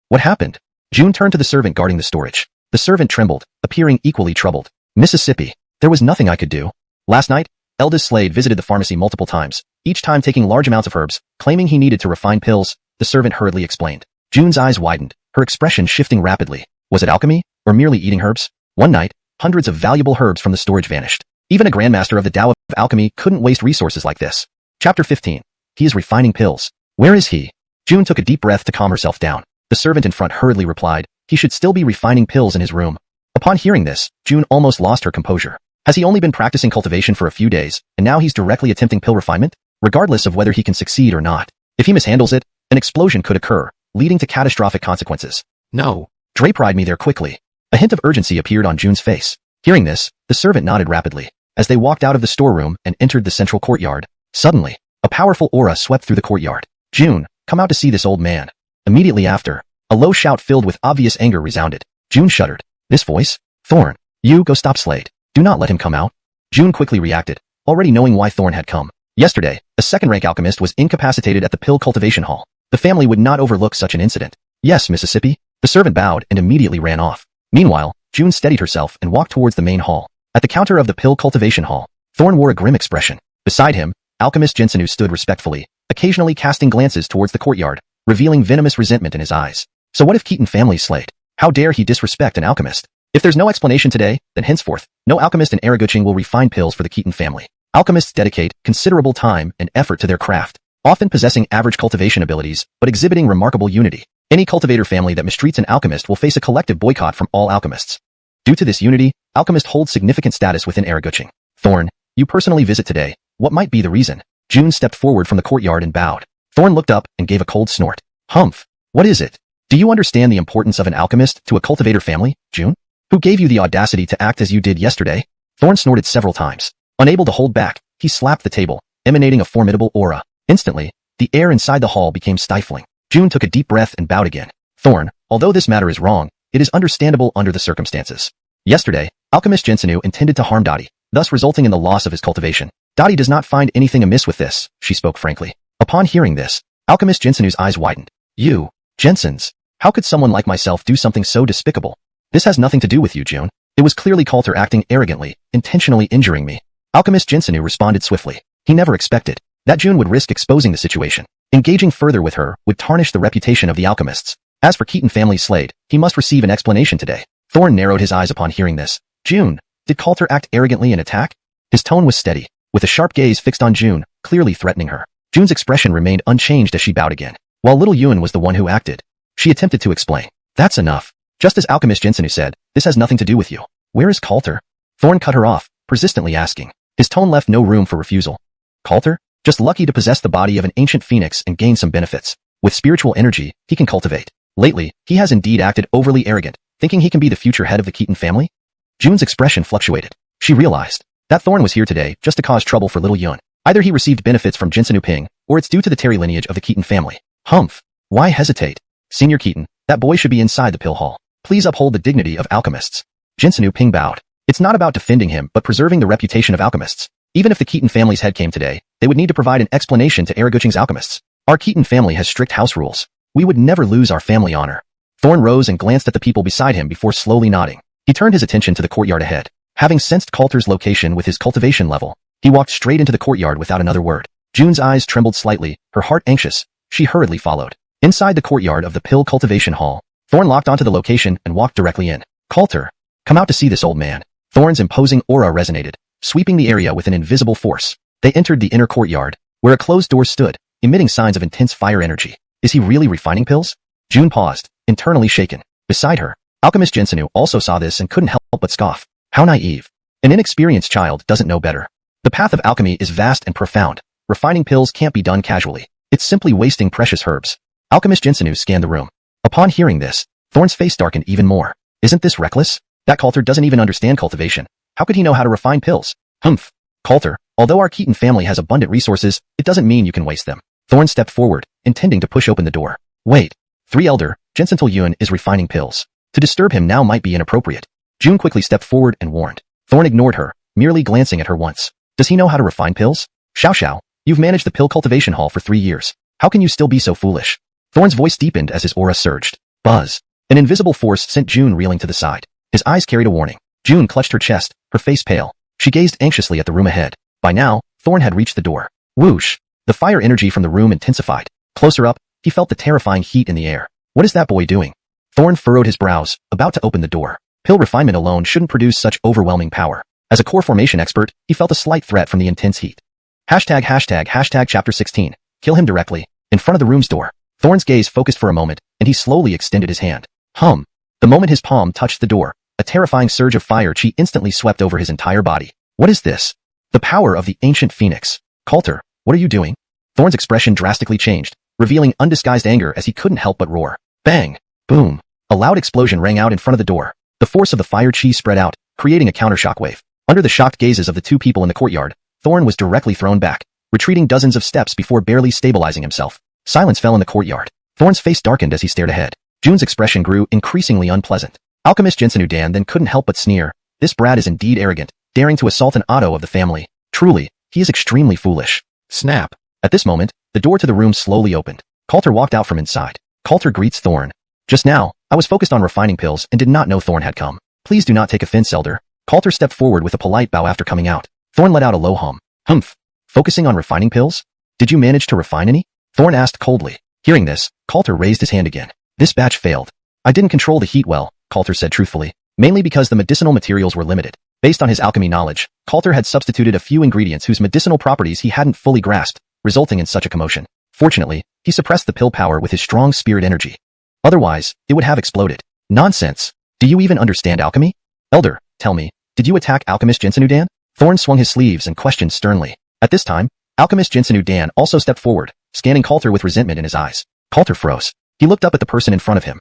What happened? June turned to the servant guarding the storage. The servant trembled, appearing equally troubled. Mississippi. There was nothing I could do. Last night, eldest Slade visited the pharmacy multiple times, each time taking large amounts of herbs, claiming he needed to refine pills, the servant hurriedly explained. June's eyes widened, her expression shifting rapidly. Was it alchemy, or merely eating herbs? One night, hundreds of valuable herbs from the storage vanished. Even a grandmaster of the Tao of Alchemy couldn't waste resources like this. Chapter 15. He is refining pills. Where is he? June took a deep breath to calm herself down. The servant in front hurriedly replied, he should still be refining pills in his room. Upon hearing this, June almost lost her composure. Has he only been practicing cultivation for a few days, and now he's directly attempting pill refinement? Regardless of whether he can succeed or not. If he mishandles it, an explosion could occur, leading to catastrophic consequences. No. Drape ride me there quickly. A hint of urgency appeared on June's face. Hearing this, the servant nodded rapidly. As they walked out of the storeroom and entered the central courtyard, suddenly, a powerful aura swept through the courtyard. June, come out to see this old man. Immediately after, a low shout filled with obvious anger resounded. June shuddered. This voice? Thorn. You go stop Slade. Do not let him come out. June quickly reacted, already knowing why Thorn had come. Yesterday, a second-rank alchemist was incapacitated at the pill cultivation hall. The family would not overlook such an incident. Yes, Mississippi. The servant bowed and immediately ran off. Meanwhile, June steadied herself and walked towards the main hall. At the counter of the pill cultivation hall, Thorn wore a grim expression. Beside him, alchemist Jinsenu stood respectfully, occasionally casting glances towards the courtyard, revealing venomous resentment in his eyes. So what if Keaton family Slade? How dare he disrespect an alchemist? If there's no explanation today, then henceforth, no alchemist in Araguching will refine pills for the Keaton family. Alchemists dedicate considerable time and effort to their craft, often possessing average cultivation abilities, but exhibiting remarkable unity. Any cultivator family that mistreats an alchemist will face a collective boycott from all alchemists. Due to this unity, alchemist holds significant status within Ereguching. Thorn, you personally visit today. What might be the reason? June stepped forward from the courtyard and bowed. Thorn looked up and gave a cold snort. Humph. What is it? Do you understand the importance of an alchemist to a cultivator family, June? Who gave you the audacity to act as you did yesterday? Thorn snorted several times. Unable to hold back, he slapped the table, emanating a formidable aura. Instantly, the air inside the hall became stifling. June took a deep breath and bowed again. Thorn, although this matter is wrong, it is understandable under the circumstances. Yesterday, alchemist Jinsenu intended to harm Dottie, thus resulting in the loss of his cultivation. Dottie does not find anything amiss with this, she spoke frankly. Upon hearing this, alchemist Jinsenu's eyes widened. You, Jensen's, how could someone like myself do something so despicable? This has nothing to do with you, June. It was clearly Coulter acting arrogantly, intentionally injuring me. Alchemist Jinsenu responded swiftly. He never expected that June would risk exposing the situation. Engaging further with her would tarnish the reputation of the alchemists. As for Keaton family's Slade, he must receive an explanation today. Thorn narrowed his eyes upon hearing this. June, did Coulter act arrogantly in attack? His tone was steady, with a sharp gaze fixed on June, clearly threatening her. June's expression remained unchanged as she bowed again. While little Yun was the one who acted, she attempted to explain. That's enough. Just as alchemist Jinsenu said, this has nothing to do with you. Where is Coulter? Thorn cut her off, persistently asking. His tone left no room for refusal. Coulter? Just lucky to possess the body of an ancient phoenix and gain some benefits. With spiritual energy, he can cultivate. Lately, he has indeed acted overly arrogant, thinking he can be the future head of the Keaton family? June's expression fluctuated. She realized that Thorn was here today just to cause trouble for little Yun. Either he received benefits from Jinsenu Ping, or it's due to the Terry lineage of the Keaton family. Humph. Why hesitate? Senior Keaton, that boy should be inside the pill hall. Please uphold the dignity of alchemists. Jinsenu Ping bowed. It's not about defending him but preserving the reputation of alchemists. Even if the Keaton family's head came today, they would need to provide an explanation to Ereguching's alchemists. Our Keaton family has strict house rules. We would never lose our family honor. Thorn rose and glanced at the people beside him before slowly nodding. He turned his attention to the courtyard ahead. Having sensed Coulter's location with his cultivation level, he walked straight into the courtyard without another word. June's eyes trembled slightly, her heart anxious. She hurriedly followed. Inside the courtyard of the pill cultivation hall, Thorn locked onto the location and walked directly in. Coulter, come out to see this old man. Thorn's imposing aura resonated, sweeping the area with an invisible force. They entered the inner courtyard, where a closed door stood, emitting signs of intense fire energy. Is he really refining pills? June paused, internally shaken. Beside her, alchemist Jinsenu also saw this and couldn't help but scoff. How naive. An inexperienced child doesn't know better. The path of alchemy is vast and profound. Refining pills can't be done casually. It's simply wasting precious herbs. Alchemist Jinsenu scanned the room. Upon hearing this, Thorn's face darkened even more. Isn't this reckless? That Coulter doesn't even understand cultivation. How could he know how to refine pills? Humph. Coulter, although our Keaton family has abundant resources, it doesn't mean you can waste them. Thorn stepped forward, intending to push open the door. Wait. 3 Elder, Jensental Yun is refining pills. To disturb him now might be inappropriate. June quickly stepped forward and warned. Thorn ignored her, merely glancing at her once. Does he know how to refine pills? Xiao, you've managed the pill cultivation hall for 3 years. How can you still be so foolish? Thorn's voice deepened as his aura surged. Buzz. An invisible force sent June reeling to the side. His eyes carried a warning. June clutched her chest, her face pale. She gazed anxiously at the room ahead. By now, Thorn had reached the door. Whoosh. The fire energy from the room intensified. Closer up, he felt the terrifying heat in the air. What is that boy doing? Thorn furrowed his brows, about to open the door. Pill refinement alone shouldn't produce such overwhelming power. As a core formation expert, he felt a slight threat from the intense heat. Hashtag chapter 16. Kill him directly. In front of the room's door. Thorn's gaze focused for a moment, and he slowly extended his hand. Hum. The moment his palm touched the door, a terrifying surge of fire chi instantly swept over his entire body. What is this? The power of the ancient phoenix. Coulter, what are you doing? Thorn's expression drastically changed, revealing undisguised anger as he couldn't help but roar. Bang! Boom! A loud explosion rang out in front of the door. The force of the fire chi spread out, creating a countershock wave. Under the shocked gazes of the 2 people in the courtyard, Thorn was directly thrown back, retreating dozens of steps before barely stabilizing himself. Silence fell in the courtyard. Thorn's face darkened as he stared ahead. June's expression grew increasingly unpleasant. Alchemist Jinsenu Dan then couldn't help but sneer. This brat is indeed arrogant, daring to assault an Otto of the family. Truly, he is extremely foolish. Snap. At this moment, the door to the room slowly opened. Coulter walked out from inside. Coulter greets Thorn. Just now, I was focused on refining pills and did not know Thorn had come. Please do not take offense, Elder. Coulter stepped forward with a polite bow after coming out. Thorn let out a low hum. Humph. Focusing on refining pills? Did you manage to refine any? Thorn asked coldly. Hearing this, Coulter raised his hand again. This batch failed. I didn't control the heat well, Coulter said truthfully, mainly because the medicinal materials were limited. Based on his alchemy knowledge, Coulter had substituted a few ingredients whose medicinal properties he hadn't fully grasped, resulting in such a commotion. Fortunately, he suppressed the pill power with his strong spirit energy. Otherwise, it would have exploded. Nonsense. Do you even understand alchemy? Elder, tell me, did you attack Alchemist Jinsenu Dan? Thorn swung his sleeves and questioned sternly. At this time, Alchemist Jinsenu Dan also stepped forward, scanning Coulter with resentment in his eyes. Coulter froze. He looked up at the person in front of him.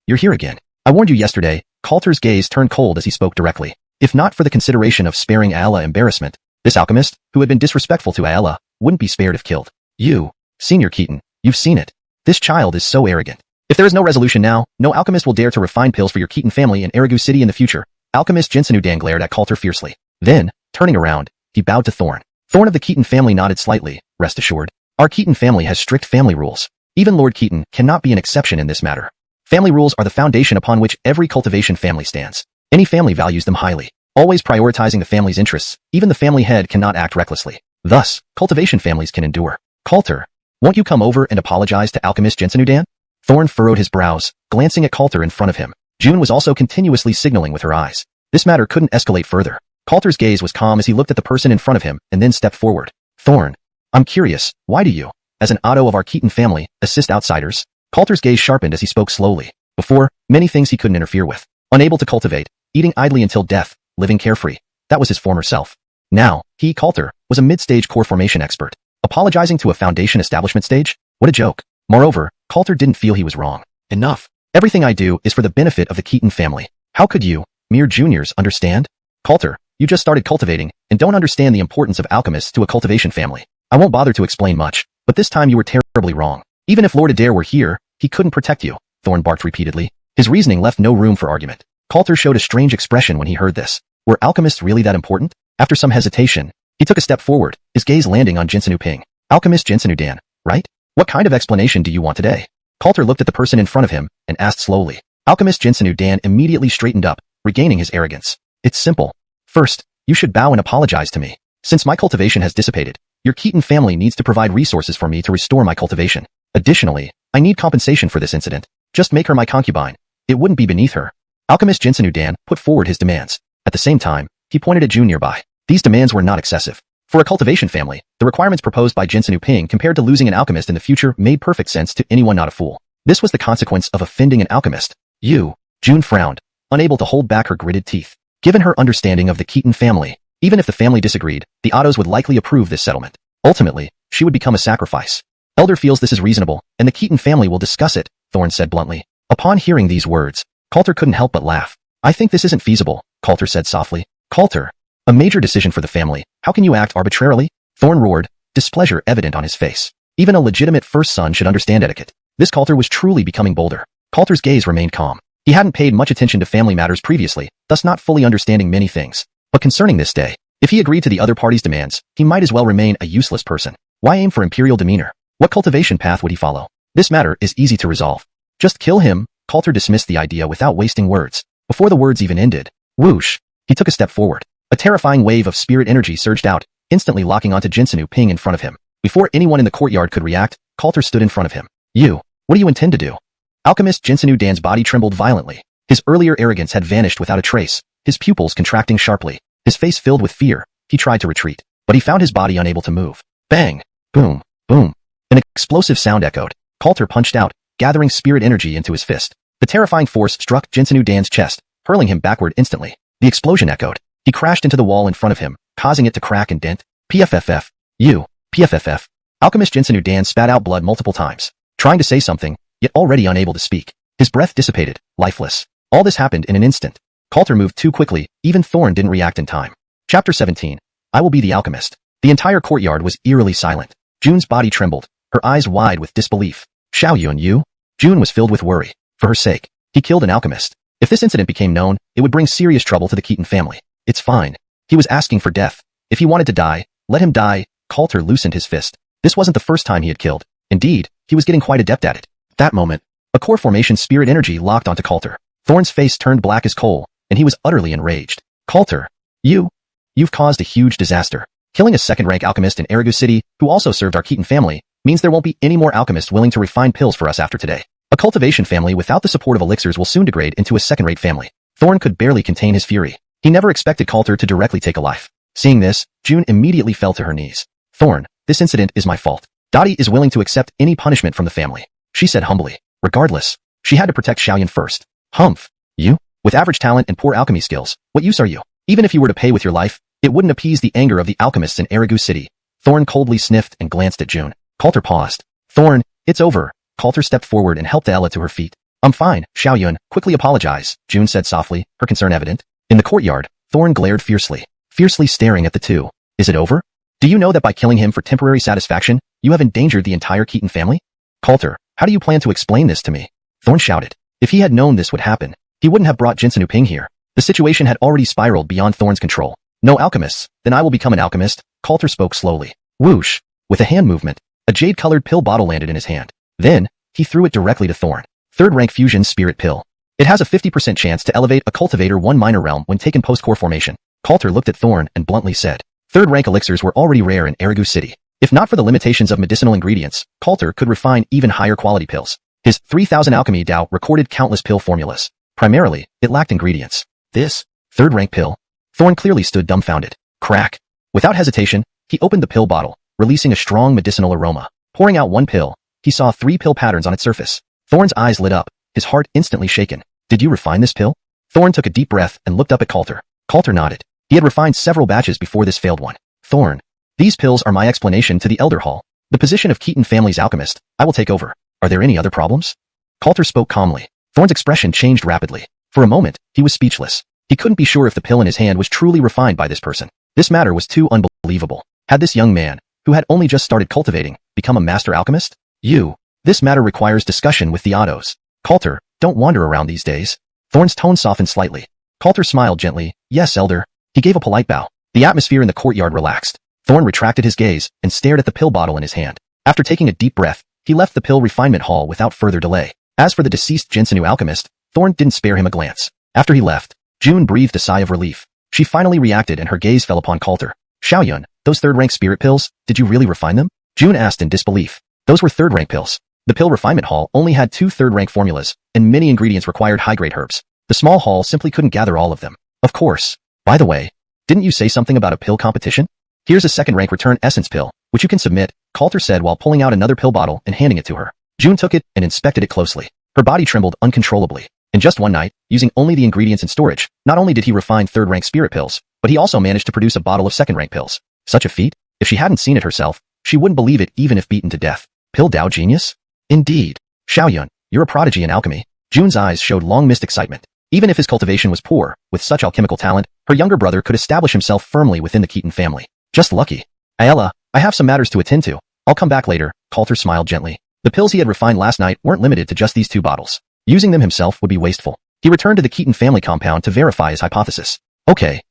You're here again. I warned you yesterday. Coulter's gaze turned cold as he spoke directly. If not for the consideration of sparing Ayala embarrassment, this alchemist, who had been disrespectful to Ayala, wouldn't be spared if killed. You, Senior Keaton, you've seen it. This child is so arrogant. If there is no resolution now, no alchemist will dare to refine pills for your Keaton family in Erigu City in the future. Alchemist Jinsenu Dan glared at Coulter fiercely. Then, turning around, he bowed to Thorn. Thorn of the Keaton family nodded slightly, rest assured. Our Keaton family has strict family rules. Even Lord Keaton cannot be an exception in this matter. Family rules are the foundation upon which every cultivation family stands. Any family values them highly, always prioritizing the family's interests. Even the family head cannot act recklessly. Thus, cultivation families can endure. Coulter, won't you come over and apologize to Alchemist Jinsenu Dan? Thorn furrowed his brows, glancing at Coulter in front of him. June was also continuously signaling with her eyes. This matter couldn't escalate further. Coulter's gaze was calm as he looked at the person in front of him and then stepped forward. Thorn, I'm curious, why do you, as an Otto of our Keaton family, assist outsiders? Coulter's gaze sharpened as he spoke slowly. Before, many things he couldn't interfere with. Unable to cultivate, eating idly until death, living carefree. That was his former self. Now, he, Coulter, was a mid-stage core formation expert. Apologizing to a foundation establishment stage? What a joke. Moreover, Coulter didn't feel he was wrong. Enough. Everything I do is for the benefit of the Keaton family. How could you, mere juniors, understand? Coulter, you just started cultivating and don't understand the importance of alchemists to a cultivation family. I won't bother to explain much, but this time you were terribly wrong. Even if Lord Adair were here, he couldn't protect you, Thorn barked repeatedly. His reasoning left no room for argument. Coulter showed a strange expression when he heard this. Were alchemists really that important? After some hesitation, he took a step forward, his gaze landing on Jinsenu Ping. Alchemist Jinsenu Dan, right? What kind of explanation do you want today? Coulter looked at the person in front of him and asked slowly. Alchemist Jinsenu Dan immediately straightened up, regaining his arrogance. It's simple. First, you should bow and apologize to me. Since my cultivation has dissipated, your Keaton family needs to provide resources for me to restore my cultivation. Additionally, I need compensation for this incident. Just make her my concubine. It wouldn't be beneath her. Alchemist Jinsenu Dan put forward his demands. At the same time, he pointed at June nearby. These demands were not excessive. For a cultivation family, the requirements proposed by Jinsenu Ping compared to losing an alchemist in the future made perfect sense to anyone not a fool. This was the consequence of offending an alchemist. You, June frowned, unable to hold back her gritted teeth. Given her understanding of the Keaton family, even if the family disagreed, the Ottos would likely approve this settlement. Ultimately, she would become a sacrifice. Elder feels this is reasonable, and the Keaton family will discuss it, Thorn said bluntly. Upon hearing these words, Coulter couldn't help but laugh. I think this isn't feasible, Coulter said softly. Coulter, a major decision for the family. How can you act arbitrarily? Thorn roared, displeasure evident on his face. Even a legitimate first son should understand etiquette. This Coulter was truly becoming bolder. Coulter's gaze remained calm. He hadn't paid much attention to family matters previously, thus not fully understanding many things. But concerning this day, if he agreed to the other party's demands, he might as well remain a useless person. Why aim for imperial demeanor? What cultivation path would he follow? This matter is easy to resolve. Just kill him. Coulter dismissed the idea without wasting words. Before the words even ended, whoosh, he took a step forward. A terrifying wave of spirit energy surged out, instantly locking onto Jinsenu Ping in front of him. Before anyone in the courtyard could react, Coulter stood in front of him. You, what do you intend to do? Alchemist Jinsenu Dan's body trembled violently. His earlier arrogance had vanished without a trace, his pupils contracting sharply, his face filled with fear. He tried to retreat, but he found his body unable to move. Bang! Boom! Boom! An explosive sound echoed. Coulter punched out, gathering spirit energy into his fist. The terrifying force struck Jinsenu Dan's chest, hurling him backward instantly. The explosion echoed. He crashed into the wall in front of him, causing it to crack and dent. PFFF. You. PFFF. Alchemist Jinsenu Dan spat out blood multiple times, trying to say something, yet already unable to speak. His breath dissipated, lifeless. All this happened in an instant. Coulter moved too quickly, even Thorn didn't react in time. Chapter 17. I will be the alchemist. The entire courtyard was eerily silent. June's body trembled, her eyes wide with disbelief. Xiao Yun you? June was filled with worry. For her sake, he killed an alchemist. If this incident became known, it would bring serious trouble to the Keaton family. It's fine. He was asking for death. If he wanted to die, let him die. Coulter loosened his fist. This wasn't the first time he had killed. Indeed, he was getting quite adept at it. That moment, a core formation spirit energy locked onto Coulter. Thorn's face turned black as coal, and he was utterly enraged. Coulter, you've caused a huge disaster. Killing a second-rank alchemist in Erigu City, who also served our Keaton family, means there won't be any more alchemists willing to refine pills for us after today. A cultivation family without the support of elixirs will soon degrade into a second-rate family. Thorn could barely contain his fury. He never expected Coulter to directly take a life. Seeing this, June immediately fell to her knees. Thorn, this incident is my fault. Dottie is willing to accept any punishment from the family, she said humbly. Regardless, she had to protect Xiaoyan first. Humph. You? With average talent and poor alchemy skills, what use are you? Even if you were to pay with your life, it wouldn't appease the anger of the alchemists in Erigu City. Thorn coldly sniffed and glanced at June. Coulter paused. Thorn, it's over. Coulter stepped forward and helped Ella to her feet. I'm fine, Xiaoyan, quickly apologize, June said softly, her concern evident. In the courtyard, Thorn glared fiercely staring at the two. Is it over? Do you know that by killing him for temporary satisfaction, you have endangered the entire Keaton family? Coulter, how do you plan to explain this to me? Thorn shouted. If he had known this would happen, he wouldn't have brought Jinsenu Ping here. The situation had already spiraled beyond Thorn's control. No alchemists, then I will become an alchemist, Coulter spoke slowly. Whoosh. With a hand movement, a jade-colored pill bottle landed in his hand. Then, he threw it directly to Thorn. Third-rank fusion spirit pill. It has a 50% chance to elevate a cultivator 1 minor realm when taken post-core formation. Coulter looked at Thorn and bluntly said. Third-rank elixirs were already rare in Erigu City. If not for the limitations of medicinal ingredients, Coulter could refine even higher quality pills. His 3000 alchemy Dao recorded countless pill formulas. Primarily, it lacked ingredients. This third-rank pill? Thorn clearly stood dumbfounded. Crack. Without hesitation, he opened the pill bottle, releasing a strong medicinal aroma. Pouring out one pill, he saw 3 pill patterns on its surface. Thorn's eyes lit up, his heart instantly shaken. Did you refine this pill? Thorn took a deep breath and looked up at Coulter. Coulter nodded. He had refined several batches before this failed one. Thorn. These pills are my explanation to the Elder Hall. The position of Keaton family's alchemist, I will take over. Are there any other problems? Coulter spoke calmly. Thorn's expression changed rapidly. For a moment, he was speechless. He couldn't be sure if the pill in his hand was truly refined by this person. This matter was too unbelievable. Had this young man, who had only just started cultivating, become a master alchemist? This matter requires discussion with the Ottos. Coulter, don't wander around these days. Thorn's tone softened slightly. Coulter smiled gently. Yes, Elder. He gave a polite bow. The atmosphere in the courtyard relaxed. Thorn retracted his gaze and stared at the pill bottle in his hand. After taking a deep breath, he left the pill refinement hall without further delay. As for the deceased Jinsenu alchemist, Thorn didn't spare him a glance. After he left, June breathed a sigh of relief. She finally reacted and her gaze fell upon Coulter. Xiaoyan, those third-rank spirit pills, did you really refine them? June asked in disbelief. Those were third-rank pills. The pill refinement hall only had 2 third-rank formulas, and many ingredients required high-grade herbs. The small hall simply couldn't gather all of them. Of course. By the way, didn't you say something about a pill competition? Here's a second-rank return essence pill, which you can submit, Coulter said while pulling out another pill bottle and handing it to her. June took it and inspected it closely. Her body trembled uncontrollably. In just one night, using only the ingredients in storage, not only did he refine third-rank spirit pills, but he also managed to produce a bottle of second-rank pills. Such a feat? If she hadn't seen it herself, she wouldn't believe it even if beaten to death. Pill Dao genius? Indeed. Xiaoyan, you're a prodigy in alchemy. June's eyes showed long-missed excitement. Even if his cultivation was poor, with such alchemical talent, her younger brother could establish himself firmly within the Keaton family. Just lucky. Ayala, I have some matters to attend to. I'll come back later, Coulter smiled gently. The pills he had refined last night weren't limited to just these 2 bottles. Using them himself would be wasteful. He returned to the Keaton family compound to verify his hypothesis. Okay.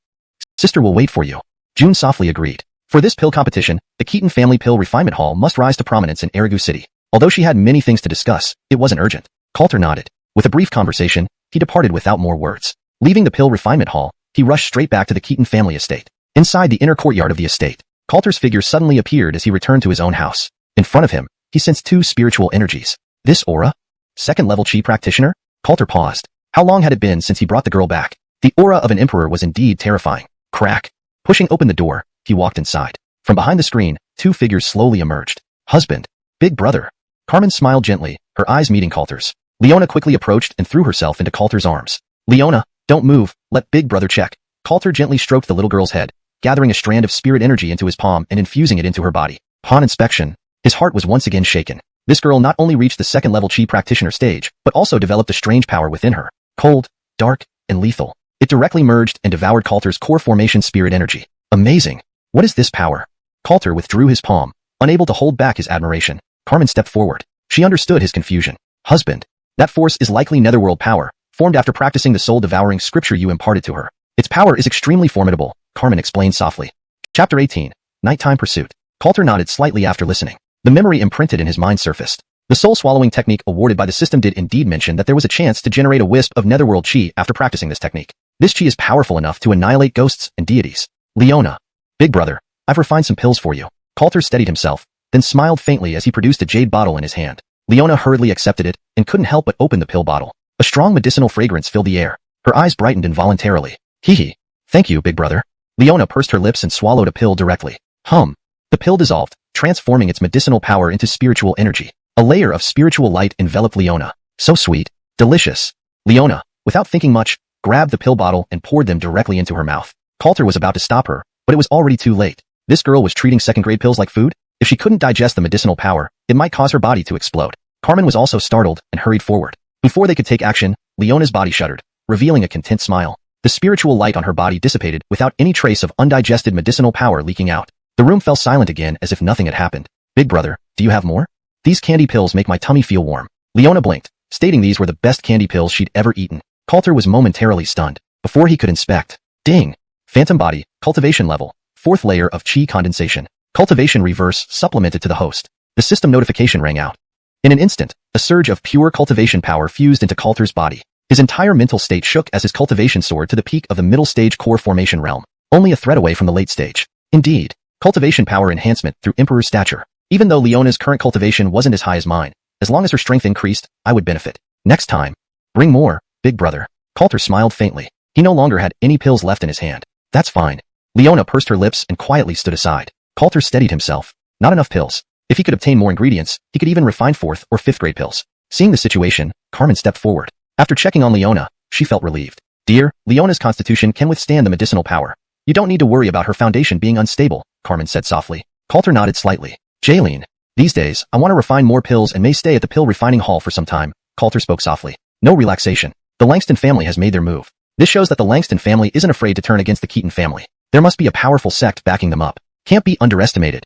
Sister will wait for you. June softly agreed. For this pill competition, the Keaton family pill refinement hall must rise to prominence in Erigu City. Although she had many things to discuss, it wasn't urgent. Coulter nodded. With a brief conversation, he departed without more words. Leaving the pill refinement hall, he rushed straight back to the Keaton family estate. Inside the inner courtyard of the estate, Coulter's figure suddenly appeared as he returned to his own house. In front of him, he sensed 2 spiritual energies. This aura? Second-level chi practitioner? Coulter paused. How long had it been since he brought the girl back? The aura of an emperor was indeed terrifying. Crack. Pushing open the door, he walked inside. From behind the screen, 2 figures slowly emerged. Husband. Big brother. Carmen smiled gently, her eyes meeting Coulter's. Leona quickly approached and threw herself into Coulter's arms. Leona, don't move, let big brother check. Coulter gently stroked the little girl's head, gathering a strand of spirit energy into his palm and infusing it into her body. Upon inspection, his heart was once again shaken. This girl not only reached the second-level chi practitioner stage, but also developed a strange power within her. Cold, dark, and lethal. It directly merged and devoured Coulter's core formation spirit energy. Amazing. What is this power? Coulter withdrew his palm, unable to hold back his admiration. Carmen stepped forward. She understood his confusion. Husband. That force is likely netherworld power, formed after practicing the soul-devouring scripture you imparted to her. Its power is extremely formidable, Carmen explained softly. Chapter 18. Nighttime Pursuit. Coulter nodded slightly after listening. The memory imprinted in his mind surfaced. The soul-swallowing technique awarded by the system did indeed mention that there was a chance to generate a wisp of netherworld chi after practicing this technique. This chi is powerful enough to annihilate ghosts and deities. Leona. Big brother, I've refined some pills for you. Coulter steadied himself, then smiled faintly as he produced a jade bottle in his hand. Leona hurriedly accepted it and couldn't help but open the pill bottle. A strong medicinal fragrance filled the air. Her eyes brightened involuntarily. Hee. Thank you, big brother. Leona pursed her lips and swallowed a pill directly. The pill dissolved, transforming its medicinal power into spiritual energy. A layer of spiritual light enveloped Leona. So sweet. Delicious. Leona, without thinking much, grabbed the pill bottle and poured them directly into her mouth. Coulter was about to stop her, but it was already too late. This girl was treating second-grade pills like food? If she couldn't digest the medicinal power, it might cause her body to explode. Carmen was also startled and hurried forward. Before they could take action, Leona's body shuddered, revealing a content smile. The spiritual light on her body dissipated without any trace of undigested medicinal power leaking out. The room fell silent again as if nothing had happened. Big brother, do you have more? These candy pills make my tummy feel warm. Leona blinked, stating these were the best candy pills she'd ever eaten. Coulter was momentarily stunned. Before he could inspect. Ding! Phantom body, cultivation level, 4th layer of chi condensation. Cultivation reverse supplemented to the host. The system notification rang out. In an instant, a surge of pure cultivation power fused into Coulter's body. His entire mental state shook as his cultivation soared to the peak of the middle stage core formation realm, only a thread away from the late stage. Indeed, cultivation power enhancement through Emperor's stature. Even though Leona's current cultivation wasn't as high as mine, as long as her strength increased, I would benefit. Next time. Bring more, big brother. Coulter smiled faintly. He no longer had any pills left in his hand. That's fine. Leona pursed her lips and quietly stood aside. Coulter steadied himself. Not enough pills. If he could obtain more ingredients, he could even refine 4th or 5th grade pills. Seeing the situation, Carmen stepped forward. After checking on Leona, she felt relieved. Dear, Leona's constitution can withstand the medicinal power. You don't need to worry about her foundation being unstable, Carmen said softly. Coulter nodded slightly. Jaylene. These days, I want to refine more pills and may stay at the pill refining hall for some time, Coulter spoke softly. No relaxation. The Langston family has made their move. This shows that the Langston family isn't afraid to turn against the Keaton family. There must be a powerful sect backing them up. Can't be underestimated.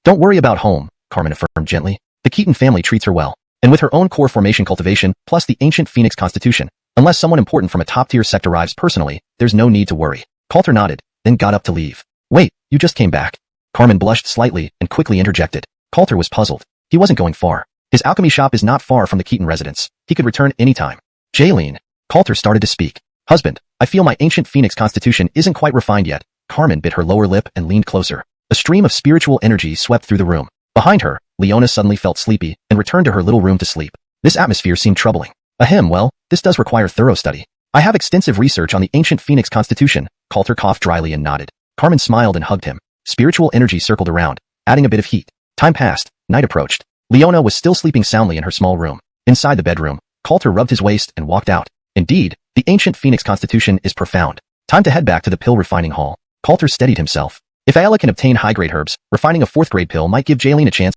Don't worry about home, Carmen affirmed gently. The Keaton family treats her well. And with her own core formation cultivation, plus the ancient Phoenix constitution, unless someone important from a top-tier sect arrives personally, there's no need to worry. Coulter nodded, then got up to leave. Wait, you just came back. Carmen blushed slightly and quickly interjected. Coulter was puzzled. He wasn't going far. His alchemy shop is not far from the Keaton residence. He could return anytime. Jaylene. Coulter started to speak. Husband, I feel my ancient Phoenix constitution isn't quite refined yet. Carmen bit her lower lip and leaned closer. A stream of spiritual energy swept through the room. Behind her, Leona suddenly felt sleepy and returned to her little room to sleep. This atmosphere seemed troubling. Well, this does require thorough study. I have extensive research on the ancient Phoenix constitution. Coulter coughed dryly and nodded. Carmen smiled and hugged him. Spiritual energy circled around, adding a bit of heat. Time passed. Night approached. Leona was still sleeping soundly in her small room. Inside the bedroom, Coulter rubbed his waist and walked out. Indeed, the ancient Phoenix constitution is profound. Time to head back to the pill refining hall. Coulter steadied himself. If Ayala can obtain high-grade herbs, refining a 4th grade pill might give Jaylene a chance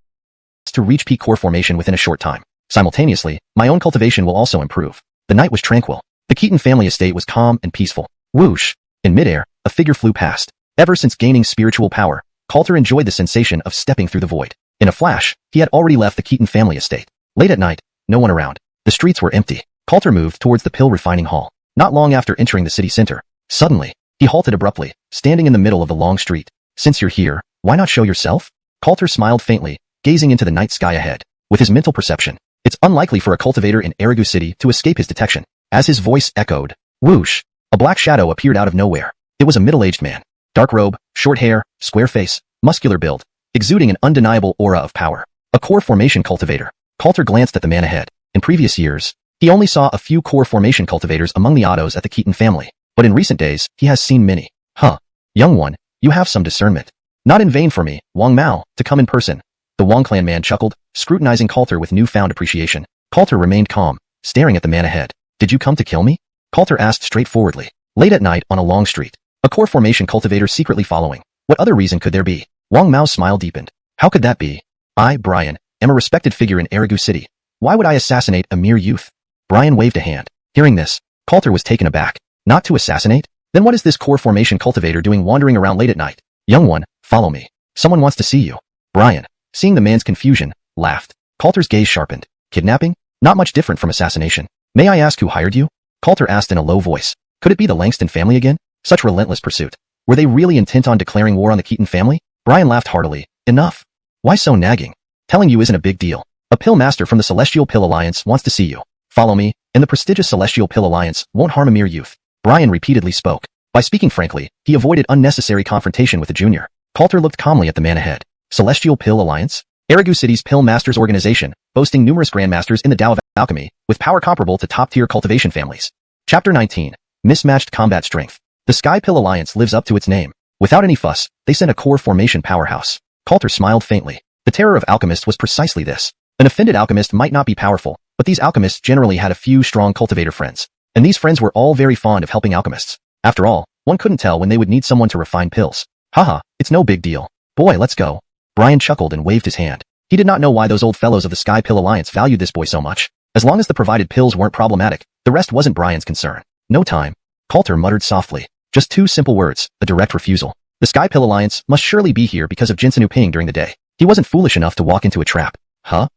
to reach peak core formation within a short time. Simultaneously, my own cultivation will also improve. The night was tranquil. The Keaton family estate was calm and peaceful. Whoosh! In midair, a figure flew past. Ever since gaining spiritual power, Coulter enjoyed the sensation of stepping through the void. In a flash, he had already left the Keaton family estate. Late at night, no one around. The streets were empty. Coulter moved towards the pill refining hall. Not long after entering the city center, suddenly, he halted abruptly, standing in the middle of the long street. Since you're here, why not show yourself? Coulter smiled faintly, gazing into the night sky ahead. With his mental perception, it's unlikely for a cultivator in Erigu City to escape his detection. As his voice echoed, whoosh, a black shadow appeared out of nowhere. It was a middle-aged man. Dark robe, short hair, square face, muscular build, exuding an undeniable aura of power. A core formation cultivator. Coulter glanced at the man ahead. In previous years, he only saw a few core formation cultivators among the Ottos at the Keaton family, but in recent days, he has seen many. Young one, you have some discernment. Not in vain for me, Wang Mao, to come in person. The Wang clan man chuckled, scrutinizing Coulter with newfound appreciation. Coulter remained calm, staring at the man ahead. Did you come to kill me? Coulter asked straightforwardly. Late at night on a long street. A core formation cultivator secretly following. What other reason could there be? Wang Mao's smile deepened. How could that be? I, Brian, am a respected figure in Erigu City. Why would I assassinate a mere youth? Brian waved a hand. Hearing this, Coulter was taken aback. Not to assassinate? Then what is this core formation cultivator doing wandering around late at night? Young one, follow me. Someone wants to see you. Brian, seeing the man's confusion, laughed. Coulter's gaze sharpened. Kidnapping? Not much different from assassination. May I ask who hired you? Coulter asked in a low voice. Could it be the Langston family again? Such relentless pursuit. Were they really intent on declaring war on the Keaton family? Brian laughed heartily. Enough. Why so nagging? Telling you isn't a big deal. A pill master from the Celestial Pill Alliance wants to see you. Follow me, and the prestigious Celestial Pill Alliance won't harm a mere youth. Brian repeatedly spoke. By speaking frankly, he avoided unnecessary confrontation with the junior. Coulter looked calmly at the man ahead. Celestial Pill Alliance? Erigu City's Pill Masters organization, boasting numerous grandmasters in the Tao of Alchemy, with power comparable to top-tier cultivation families. Chapter 19. Mismatched Combat Strength. The The Sky Pill Alliance lives up to its name. Without any fuss, they sent a core formation powerhouse. Coulter smiled faintly. The terror of alchemists was precisely this. An offended alchemist might not be powerful, but these alchemists generally had a few strong cultivator friends. And these friends were all very fond of helping alchemists. After all, one couldn't tell when they would need someone to refine pills. Haha, it's no big deal. Boy, let's go. Brian chuckled and waved his hand. He did not know why those old fellows of the Sky Pill Alliance valued this boy so much. As long as the provided pills weren't problematic, the rest wasn't Brian's concern. No time. Coulter muttered softly. Just two simple words, a direct refusal. The Sky Pill Alliance must surely be here because of Jinsenu Ping during the day. He wasn't foolish enough to walk into a trap. Huh?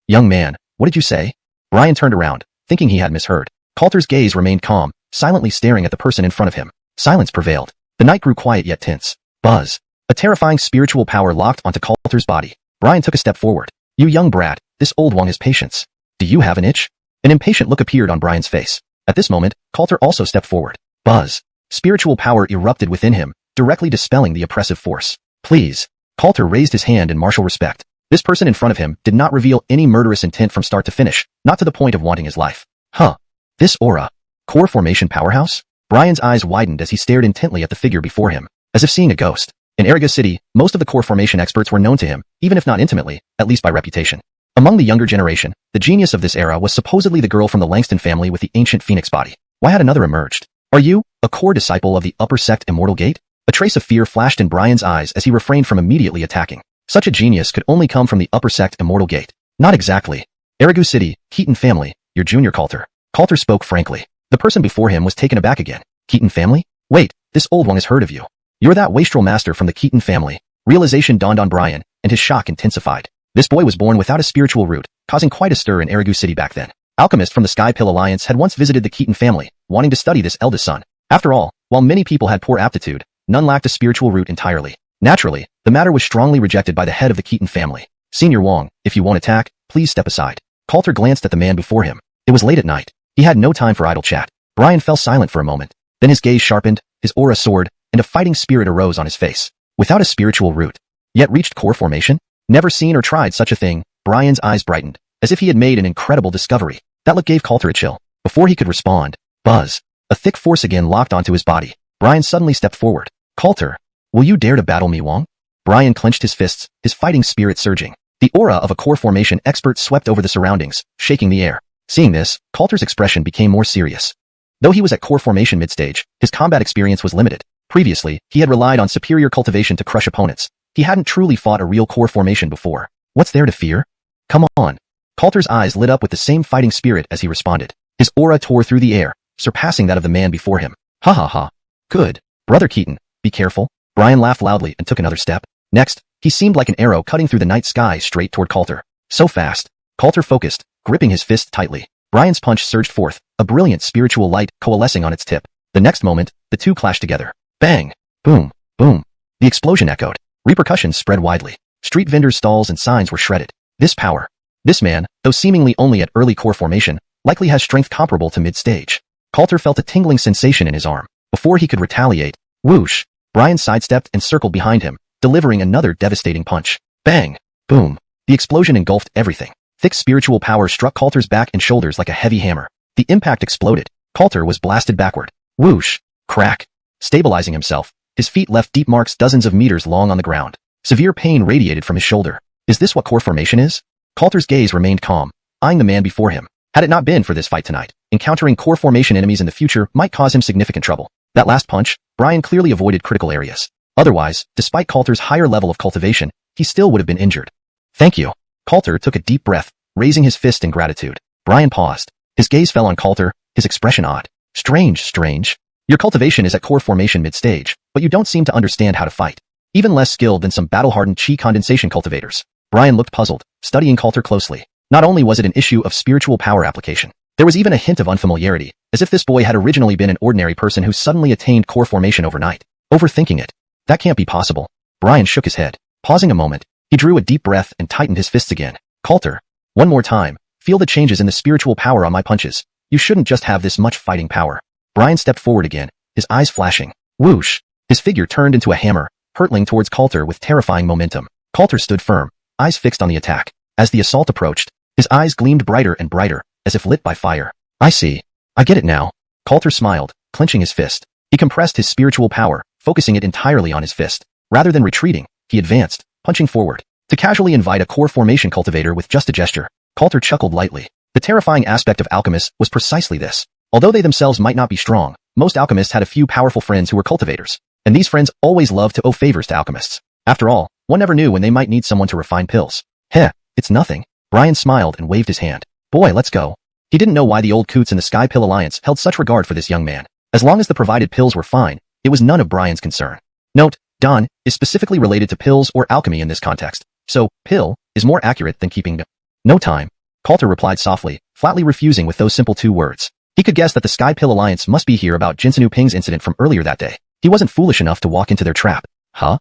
Young man, what did you say? Brian turned around, thinking he had misheard. Coulter's gaze remained calm, silently staring at the person in front of him. Silence prevailed. The night grew quiet yet tense. Buzz. A terrifying spiritual power locked onto Coulter's body. Brian took a step forward. You young brat, this old one has patience. Do you have an itch? An impatient look appeared on Brian's face. At this moment, Coulter also stepped forward. Buzz. Spiritual power erupted within him, directly dispelling the oppressive force. Please. Coulter raised his hand in martial respect. This person in front of him did not reveal any murderous intent from start to finish, not to the point of wanting his life. Huh. This aura. Core formation powerhouse? Brian's eyes widened as he stared intently at the figure before him, as if seeing a ghost. In Erga City, most of the core formation experts were known to him, even if not intimately, at least by reputation. Among the younger generation, the genius of this era was supposedly the girl from the Langston family with the ancient phoenix body. Why had another emerged? Are you, a core disciple of the upper sect Immortal Gate? A trace of fear flashed in Brian's eyes as he refrained from immediately attacking. Such a genius could only come from the upper sect Immortal Gate. Not exactly. Erigu City, Keaton family, your junior Coulter. Coulter spoke frankly. The person before him was taken aback again. Keaton family? Wait, this old one has heard of you. You're that wastrel master from the Keaton family. Realization dawned on Brian, and his shock intensified. This boy was born without a spiritual root, causing quite a stir in Erigu City back then. Alchemists from the Sky Pill Alliance had once visited the Keaton family, wanting to study this eldest son. After all, while many people had poor aptitude, none lacked a spiritual root entirely. Naturally, the matter was strongly rejected by the head of the Keaton family. Senior Wong, if you won't attack, please step aside. Coulter glanced at the man before him. It was late at night. He had no time for idle chat. Brian fell silent for a moment. Then his gaze sharpened, his aura soared, and a fighting spirit arose on his face. Without a spiritual root, yet reached core formation? Never seen or tried such a thing. Brian's eyes brightened, as if he had made an incredible discovery. That look gave Coulter a chill. Before he could respond, buzz. A thick force again locked onto his body. Brian suddenly stepped forward. Coulter, will you dare to battle me, Wong? Brian clenched his fists, his fighting spirit surging. The aura of a core formation expert swept over the surroundings, shaking the air. Seeing this, Coulter's expression became more serious. Though he was at core formation mid-stage, his combat experience was limited. Previously, he had relied on superior cultivation to crush opponents. He hadn't truly fought a real core formation before. What's there to fear? Come on. Coulter's eyes lit up with the same fighting spirit as he responded. His aura tore through the air, surpassing that of the man before him. Ha ha ha. Good. Brother Keaton, be careful. Brian laughed loudly and took another step. Next, he seemed like an arrow cutting through the night sky straight toward Coulter. So fast. Coulter focused, gripping his fist tightly. Brian's punch surged forth, a brilliant spiritual light coalescing on its tip. The next moment, the two clashed together. Bang! Boom! Boom! The explosion echoed. Repercussions spread widely. Street vendors' stalls and signs were shredded. This power. This man, though seemingly only at early core formation, likely has strength comparable to mid-stage. Coulter felt a tingling sensation in his arm. Before he could retaliate, whoosh! Brian sidestepped and circled behind him, delivering another devastating punch. Bang! Boom! The explosion engulfed everything. Thick spiritual power struck Coulter's back and shoulders like a heavy hammer. The impact exploded. Coulter was blasted backward. Whoosh! Crack! Stabilizing himself, his feet left deep marks dozens of meters long on the ground. Severe pain radiated from his shoulder. Is this what core formation is? Coulter's gaze remained calm, eyeing the man before him. Had it not been for this fight tonight, encountering core formation enemies in the future might cause him significant trouble. That last punch, Brian clearly avoided critical areas. Otherwise, despite Coulter's higher level of cultivation, he still would have been injured. Thank you. Coulter took a deep breath, raising his fist in gratitude. Brian paused. His gaze fell on Coulter, his expression odd. Strange. Your cultivation is at core formation mid-stage, but you don't seem to understand how to fight. Even less skilled than some battle-hardened chi condensation cultivators. Brian looked puzzled, studying Coulter closely. Not only was it an issue of spiritual power application, there was even a hint of unfamiliarity, as if this boy had originally been an ordinary person who suddenly attained core formation overnight. Overthinking it. That can't be possible. Brian shook his head. Pausing a moment, he drew a deep breath and tightened his fists again. Coulter, one more time. Feel the changes in the spiritual power on my punches. You shouldn't just have this much fighting power. Brian stepped forward again, his eyes flashing. Whoosh! His figure turned into a hammer, hurtling towards Coulter with terrifying momentum. Coulter stood firm, eyes fixed on the attack. As the assault approached, his eyes gleamed brighter and brighter, as if lit by fire. I see. I get it now. Coulter smiled, clenching his fist. He compressed his spiritual power, focusing it entirely on his fist. Rather than retreating, he advanced, punching forward. To casually invite a core formation cultivator with just a gesture, Coulter chuckled lightly. The terrifying aspect of alchemists was precisely this. Although they themselves might not be strong, most alchemists had a few powerful friends who were cultivators. And these friends always loved to owe favors to alchemists. After all, one never knew when they might need someone to refine pills. Heh, it's nothing. Brian smiled and waved his hand. Boy, let's go. He didn't know why the old coots in the Sky Pill Alliance held such regard for this young man. As long as the provided pills were fine, it was none of Brian's concern. Note, don is specifically related to pills or alchemy in this context, so pill is more accurate than keeping. No time. Coulter replied softly, flatly refusing with those simple 2 words. He could guess that the Sky Pill Alliance must be here about Jinsenu Ping's incident from earlier that day. He wasn't foolish enough to walk into their trap. Huh?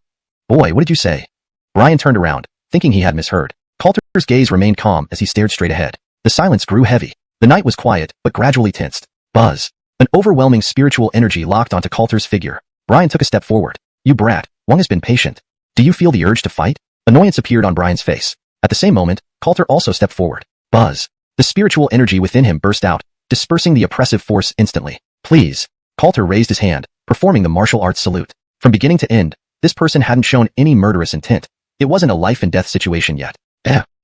Boy, what did you say? Brian turned around, thinking he had misheard. Coulter's gaze remained calm as he stared straight ahead. The silence grew heavy. The night was quiet, but gradually tensed. Buzz. An overwhelming spiritual energy locked onto Coulter's figure. Brian took a step forward. You brat, Wang has been patient. Do you feel the urge to fight? Annoyance appeared on Brian's face. At the same moment, Coulter also stepped forward. Buzz. The spiritual energy within him burst out, dispersing the oppressive force instantly. Please. Coulter raised his hand, performing the martial arts salute. From beginning to end, this person hadn't shown any murderous intent. It wasn't a life and death situation yet.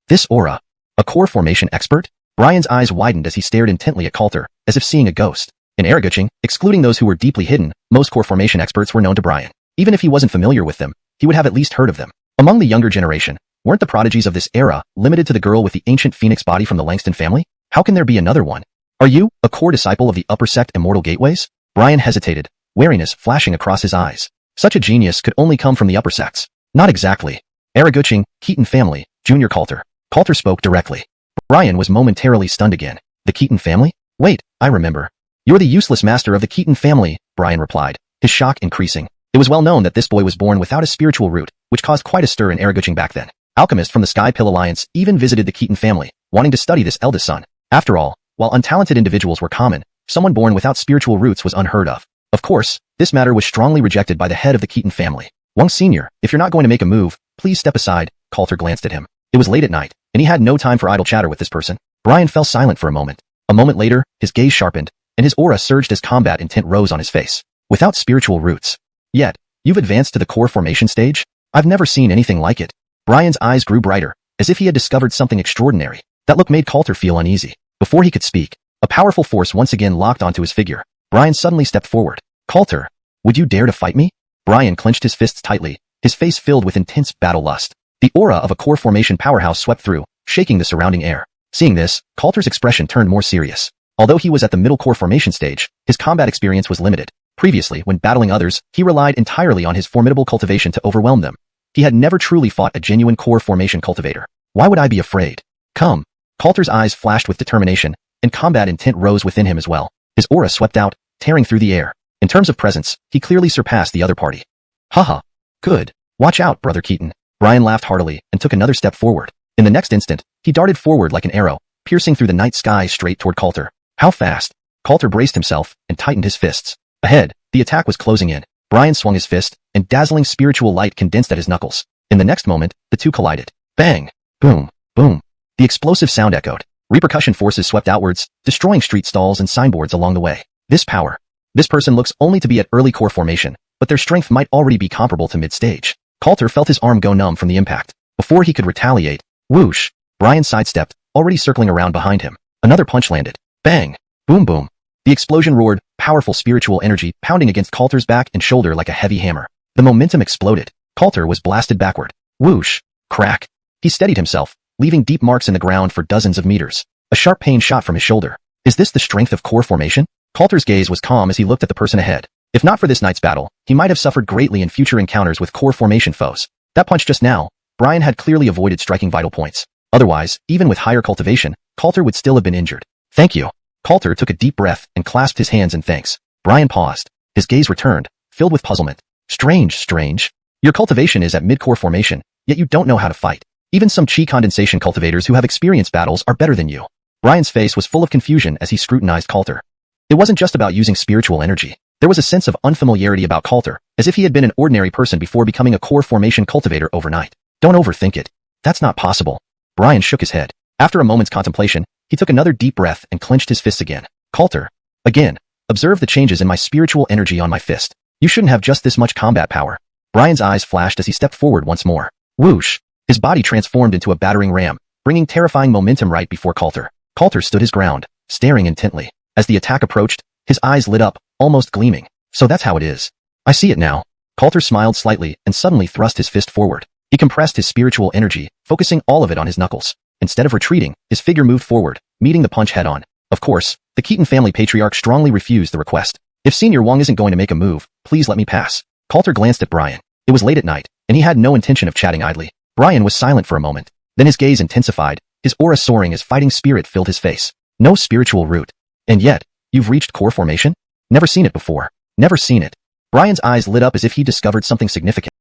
This aura. A core formation expert? Brian's eyes widened as he stared intently at Coulter, as if seeing a ghost. In Araguching, excluding those who were deeply hidden, most core formation experts were known to Brian. Even if he wasn't familiar with them, he would have at least heard of them. Among the younger generation, weren't the prodigies of this era limited to the girl with the ancient phoenix body from the Langston family? How can there be another one? Are you a core disciple of the upper sect Immortal Gateways? Brian hesitated, wariness flashing across his eyes. Such a genius could only come from the upper sects. Not exactly. Araguching, Keaton family, Junior Coulter. Coulter spoke directly. Brian was momentarily stunned again. The Keaton family? Wait, I remember. You're the useless master of the Keaton family, Brian replied, his shock increasing. It was well known that this boy was born without a spiritual root, which caused quite a stir in Araguching back then. Alchemists from the Sky Pill Alliance even visited the Keaton family, wanting to study this eldest son. After all, while untalented individuals were common, someone born without spiritual roots was unheard of. Of course, this matter was strongly rejected by the head of the Keaton family. Wang Sr., if you're not going to make a move, please step aside. Coulter glanced at him. It was late at night, and he had no time for idle chatter with this person. Brian fell silent for a moment. A moment later, his gaze sharpened, and his aura surged as combat intent rose on his face. Without spiritual roots. Yet, you've advanced to the core formation stage? I've never seen anything like it. Brian's eyes grew brighter, as if he had discovered something extraordinary. That look made Coulter feel uneasy. Before he could speak, a powerful force once again locked onto his figure. Brian suddenly stepped forward. Coulter, would you dare to fight me? Brian clenched his fists tightly, his face filled with intense battle lust. The aura of a core formation powerhouse swept through, shaking the surrounding air. Seeing this, Coulter's expression turned more serious. Although he was at the middle core formation stage, his combat experience was limited. Previously, when battling others, he relied entirely on his formidable cultivation to overwhelm them. He had never truly fought a genuine core formation cultivator. Why would I be afraid? Come. Coulter's eyes flashed with determination, and combat intent rose within him as well. His aura swept out, tearing through the air. In terms of presence, he clearly surpassed the other party. Haha. Good. Watch out, Brother Keaton. Brian laughed heartily and took another step forward. In the next instant, he darted forward like an arrow, piercing through the night sky straight toward Coulter. How fast? Coulter braced himself and tightened his fists. Ahead, the attack was closing in. Brian swung his fist, and dazzling spiritual light condensed at his knuckles. In the next moment, the two collided. Bang! Boom! Boom! The explosive sound echoed. Repercussion forces swept outwards, destroying street stalls and signboards along the way. This power. This person looks only to be at early core formation, but their strength might already be comparable to mid-stage. Coulter felt his arm go numb from the impact. Before he could retaliate, whoosh! Brian sidestepped, already circling around behind him. Another punch landed. Bang! Boom boom! The explosion roared, powerful spiritual energy pounding against Coulter's back and shoulder like a heavy hammer. The momentum exploded. Coulter was blasted backward. Whoosh! Crack! He steadied himself, leaving deep marks in the ground for dozens of meters. A sharp pain shot from his shoulder. Is this the strength of core formation? Coulter's gaze was calm as he looked at the person ahead. If not for this night's battle, he might have suffered greatly in future encounters with core formation foes. That punch just now, Brian had clearly avoided striking vital points. Otherwise, even with higher cultivation, Coulter would still have been injured. Thank you. Coulter took a deep breath and clasped his hands in thanks. Brian paused. His gaze returned, filled with puzzlement. Strange. Your cultivation is at mid-core formation, yet you don't know how to fight. Even some chi condensation cultivators who have experienced battles are better than you. Brian's face was full of confusion as he scrutinized Coulter. It wasn't just about using spiritual energy. There was a sense of unfamiliarity about Coulter, as if he had been an ordinary person before becoming a core formation cultivator overnight. Don't overthink it. That's not possible. Brian shook his head. After a moment's contemplation, he took another deep breath and clenched his fists again. Coulter. Again. Observe the changes in my spiritual energy on my fist. You shouldn't have just this much combat power. Brian's eyes flashed as he stepped forward once more. Whoosh! His body transformed into a battering ram, bringing terrifying momentum right before Coulter. Coulter stood his ground, staring intently. As the attack approached, his eyes lit up, almost gleaming. So that's how it is. I see it now. Coulter smiled slightly and suddenly thrust his fist forward. He compressed his spiritual energy, focusing all of it on his knuckles. Instead of retreating, his figure moved forward, meeting the punch head-on. Of course, the Keaton family patriarch strongly refused the request. If Senior Wang isn't going to make a move, please let me pass. Coulter glanced at Brian. It was late at night, and he had no intention of chatting idly. Brian was silent for a moment. Then his gaze intensified, his aura soaring as fighting spirit filled his face. No spiritual root. And yet, you've reached core formation? Never seen it before. Never seen it. Brian's eyes lit up as if he discovered something significant.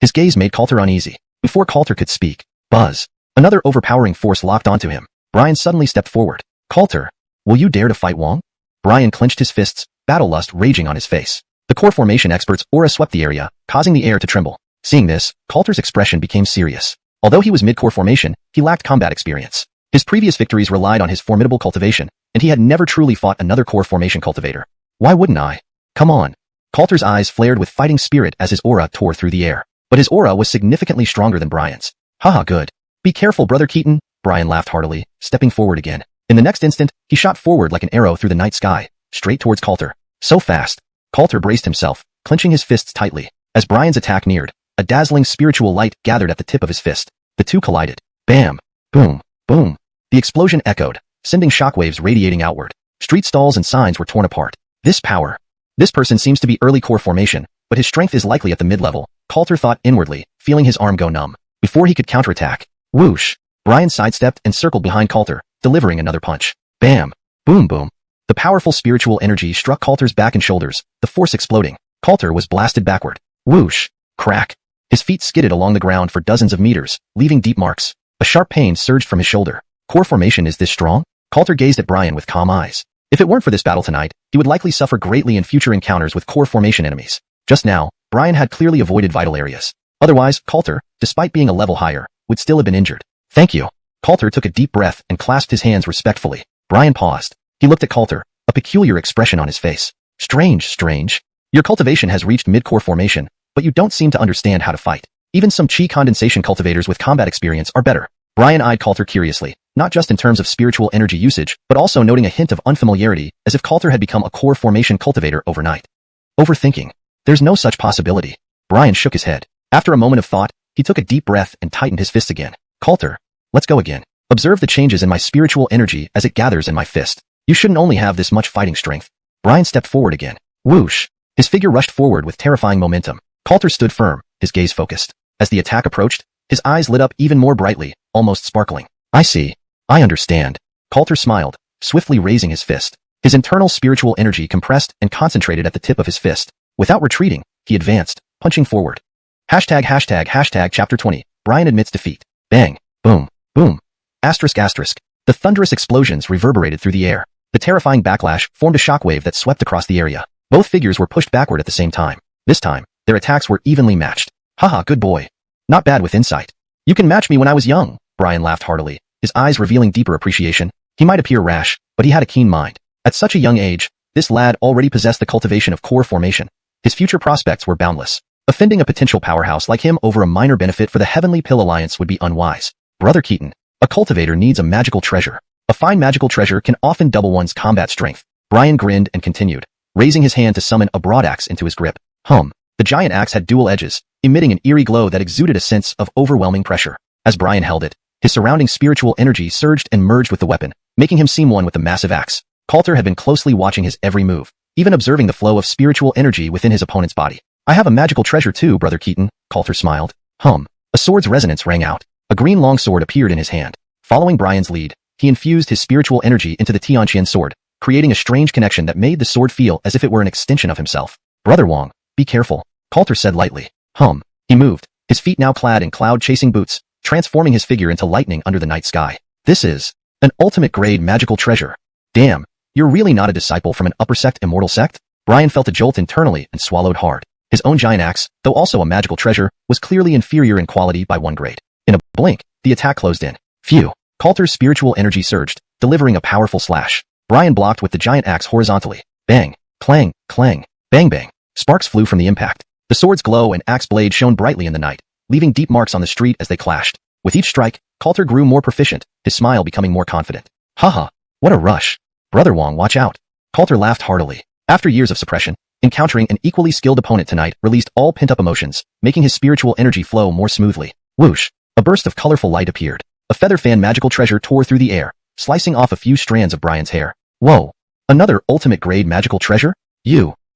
His gaze made Coulter uneasy. Before Coulter could speak, buzz. Another overpowering force locked onto him. Brian suddenly stepped forward. Coulter, will you dare to fight Wang? Brian clenched his fists, battle lust raging on his face. The core formation expert's aura swept the area, causing the air to tremble. Seeing this, Coulter's expression became serious. Although he was mid-core formation, he lacked combat experience. His previous victories relied on his formidable cultivation, and he had never truly fought another core formation cultivator. Why wouldn't I? Come on. Coulter's eyes flared with fighting spirit as his aura tore through the air. But his aura was significantly stronger than Brian's. Haha, good. Be careful, Brother Keaton. Brian laughed heartily, stepping forward again. In the next instant, he shot forward like an arrow through the night sky, straight towards Coulter. So fast. Coulter braced himself, clenching his fists tightly. As Brian's attack neared, a dazzling spiritual light gathered at the tip of his fist. The two collided. Bam! Boom! Boom! The explosion echoed, sending shockwaves radiating outward. Street stalls and signs were torn apart. This power. This person seems to be early core formation, but his strength is likely at the mid-level. Coulter thought inwardly, feeling his arm go numb. Before he could counterattack, whoosh! Brian sidestepped and circled behind Coulter, delivering another punch. Bam! Boom boom! The powerful spiritual energy struck Coulter's back and shoulders, the force exploding. Coulter was blasted backward. Whoosh! Crack! His feet skidded along the ground for dozens of meters, leaving deep marks. A sharp pain surged from his shoulder. Core formation is this strong? Coulter gazed at Brian with calm eyes. If it weren't for this battle tonight, he would likely suffer greatly in future encounters with core formation enemies. Just now, Brian had clearly avoided vital areas. Otherwise, Coulter, despite being a level higher, would still have been injured. Thank you. Coulter took a deep breath and clasped his hands respectfully. Brian paused. He looked at Coulter, a peculiar expression on his face. Strange. Your cultivation has reached mid-core formation, but you don't seem to understand how to fight. Even some chi condensation cultivators with combat experience are better. Brian eyed Coulter curiously, not just in terms of spiritual energy usage, but also noting a hint of unfamiliarity, as if Coulter had become a core formation cultivator overnight. Overthinking. There's no such possibility. Brian shook his head. After a moment of thought, he took a deep breath and tightened his fist again. Coulter, let's go again. Observe the changes in my spiritual energy as it gathers in my fist. You shouldn't only have this much fighting strength. Brian stepped forward again. Whoosh! His figure rushed forward with terrifying momentum. Coulter stood firm, his gaze focused. As the attack approached, his eyes lit up even more brightly, almost sparkling. I see. I understand. Coulter smiled, swiftly raising his fist. His internal spiritual energy compressed and concentrated at the tip of his fist. Without retreating, he advanced, punching forward. Hashtag chapter 20. Brian admits defeat. Bang. Boom. Boom. Asterisk. The thunderous explosions reverberated through the air. The terrifying backlash formed a shockwave that swept across the area. Both figures were pushed backward at the same time. This time, their attacks were evenly matched. Haha, good boy. Not bad with insight. You can match me when I was young. Brian laughed heartily, his eyes revealing deeper appreciation. He might appear rash, but he had a keen mind. At such a young age, this lad already possessed the cultivation of core formation. His future prospects were boundless. Offending a potential powerhouse like him over a minor benefit for the Heavenly Pill Alliance would be unwise. Brother Keaton, a cultivator needs a magical treasure. A fine magical treasure can often double one's combat strength. Brian grinned and continued, raising his hand to summon a broadaxe into his grip. The giant axe had dual edges, emitting an eerie glow that exuded a sense of overwhelming pressure. As Brian held it, his surrounding spiritual energy surged and merged with the weapon, making him seem one with the massive axe. Coulter had been closely watching his every move, even observing the flow of spiritual energy within his opponent's body. I have a magical treasure too, Brother Keaton, Coulter smiled. A sword's resonance rang out. A green longsword appeared in his hand. Following Brian's lead, he infused his spiritual energy into the Xianxia sword, creating a strange connection that made the sword feel as if it were an extension of himself. Brother Wang, be careful, Coulter said lightly. He moved, his feet now clad in cloud-chasing boots, transforming his figure into lightning under the night sky. This is an ultimate-grade magical treasure. Damn, you're really not a disciple from an upper sect immortal sect? Brian felt a jolt internally and swallowed hard. His own giant axe, though also a magical treasure, was clearly inferior in quality by one grade. In a blink, the attack closed in. Phew. Coulter's spiritual energy surged, delivering a powerful slash. Brian blocked with the giant axe horizontally. Bang, clang, clang, bang bang. Sparks flew from the impact. The sword's glow and axe blade shone brightly in the night, leaving deep marks on the street as they clashed. With each strike, Coulter grew more proficient, his smile becoming more confident. Haha, what a rush. Brother Wong, watch out. Coulter laughed heartily. After years of suppression, encountering an equally skilled opponent tonight released all pent-up emotions, making his spiritual energy flow more smoothly. Whoosh! A burst of colorful light appeared. A feather fan magical treasure tore through the air, slicing off a few strands of Brian's hair. Whoa! Another ultimate grade magical treasure?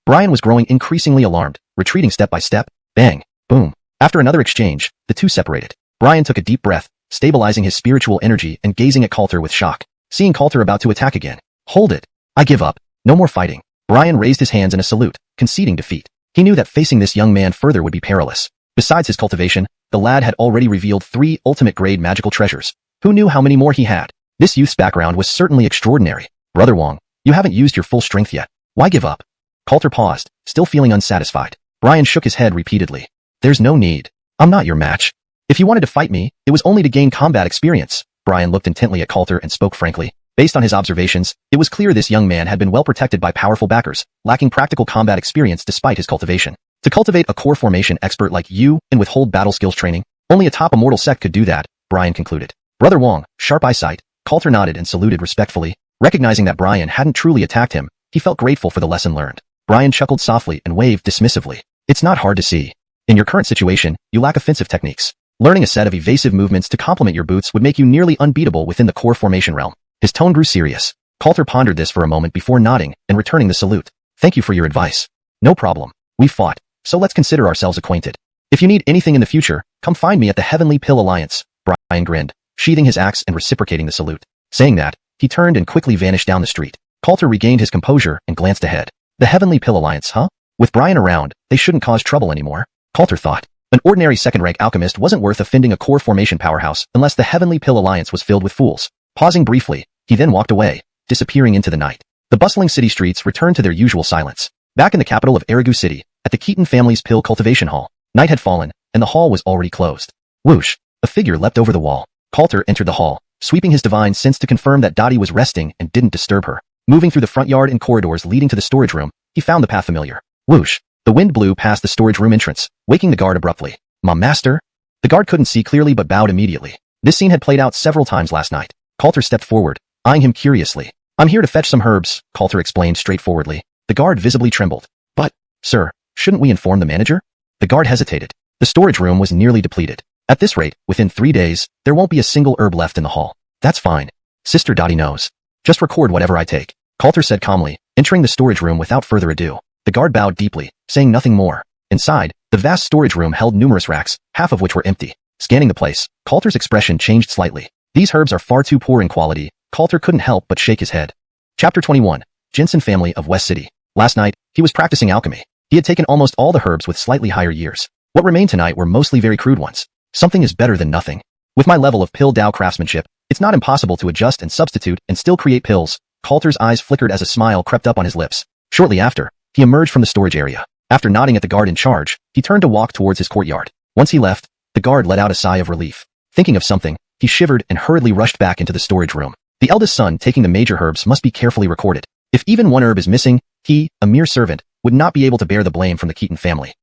Brian was growing increasingly alarmed, retreating step by step. Bang! Boom! After another exchange, the two separated. Brian took a deep breath, stabilizing his spiritual energy and gazing at Coulter with shock. Seeing Coulter about to attack again. Hold it! I give up. No more fighting. Brian raised his hands in a salute, conceding defeat. He knew that facing this young man further would be perilous. Besides his cultivation, the lad had already revealed 3 ultimate-grade magical treasures. Who knew how many more he had? This youth's background was certainly extraordinary. Brother Wong, you haven't used your full strength yet. Why give up? Coulter paused, still feeling unsatisfied. Brian shook his head repeatedly. There's no need. I'm not your match. If you wanted to fight me, it was only to gain combat experience. Brian looked intently at Coulter and spoke frankly. Based on his observations, it was clear this young man had been well protected by powerful backers, lacking practical combat experience despite his cultivation. To cultivate a core formation expert like you and withhold battle skills training, only a top immortal sect could do that, Brian concluded. Brother Wong, sharp eyesight. Coulter nodded and saluted respectfully. Recognizing that Brian hadn't truly attacked him, he felt grateful for the lesson learned. Brian chuckled softly and waved dismissively. It's not hard to see. In your current situation, you lack offensive techniques. Learning a set of evasive movements to complement your boots would make you nearly unbeatable within the core formation realm. His tone grew serious. Coulter pondered this for a moment before nodding and returning the salute. Thank you for your advice. No problem. We fought, so let's consider ourselves acquainted. If you need anything in the future, come find me at the Heavenly Pill Alliance. Brian grinned, sheathing his axe and reciprocating the salute. Saying that, he turned and quickly vanished down the street. Coulter regained his composure and glanced ahead. The Heavenly Pill Alliance, huh? With Brian around, they shouldn't cause trouble anymore. Coulter thought. An ordinary second-rank alchemist wasn't worth offending a core formation powerhouse unless the Heavenly Pill Alliance was filled with fools. Pausing briefly, he then walked away, disappearing into the night. The bustling city streets returned to their usual silence. Back in the capital of Erigu City, at the Keaton family's pill cultivation hall, night had fallen, and the hall was already closed. Whoosh! A figure leapt over the wall. Coulter entered the hall, sweeping his divine sense to confirm that Dottie was resting and didn't disturb her. Moving through the front yard and corridors leading to the storage room, he found the path familiar. Whoosh! The wind blew past the storage room entrance, waking the guard abruptly. My master? The guard couldn't see clearly but bowed immediately. This scene had played out several times last night. Coulter stepped forward, eyeing him curiously. I'm here to fetch some herbs, Coulter explained straightforwardly. The guard visibly trembled. But, sir, shouldn't we inform the manager? The guard hesitated. The storage room was nearly depleted. At this rate, within 3 days, there won't be a single herb left in the hall. That's fine. Sister Dottie knows. Just record whatever I take, Coulter said calmly, entering the storage room without further ado. The guard bowed deeply, saying nothing more. Inside, the vast storage room held numerous racks, half of which were empty. Scanning the place, Coulter's expression changed slightly. These herbs are far too poor in quality. Coulter couldn't help but shake his head. Chapter 21. Jensen family of West City. Last night, he was practicing alchemy. He had taken almost all the herbs with slightly higher years. What remained tonight were mostly very crude ones. Something is better than nothing. With my level of pill Dao craftsmanship, it's not impossible to adjust and substitute and still create pills. Coulter's eyes flickered as a smile crept up on his lips. Shortly after, he emerged from the storage area. After nodding at the guard in charge, he turned to walk towards his courtyard. Once he left, the guard let out a sigh of relief. Thinking of something, he shivered and hurriedly rushed back into the storage room. The eldest son taking the major herbs must be carefully recorded. If even one herb is missing, he, a mere servant, would not be able to bear the blame from the Keaton family.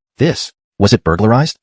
Was it burglarized?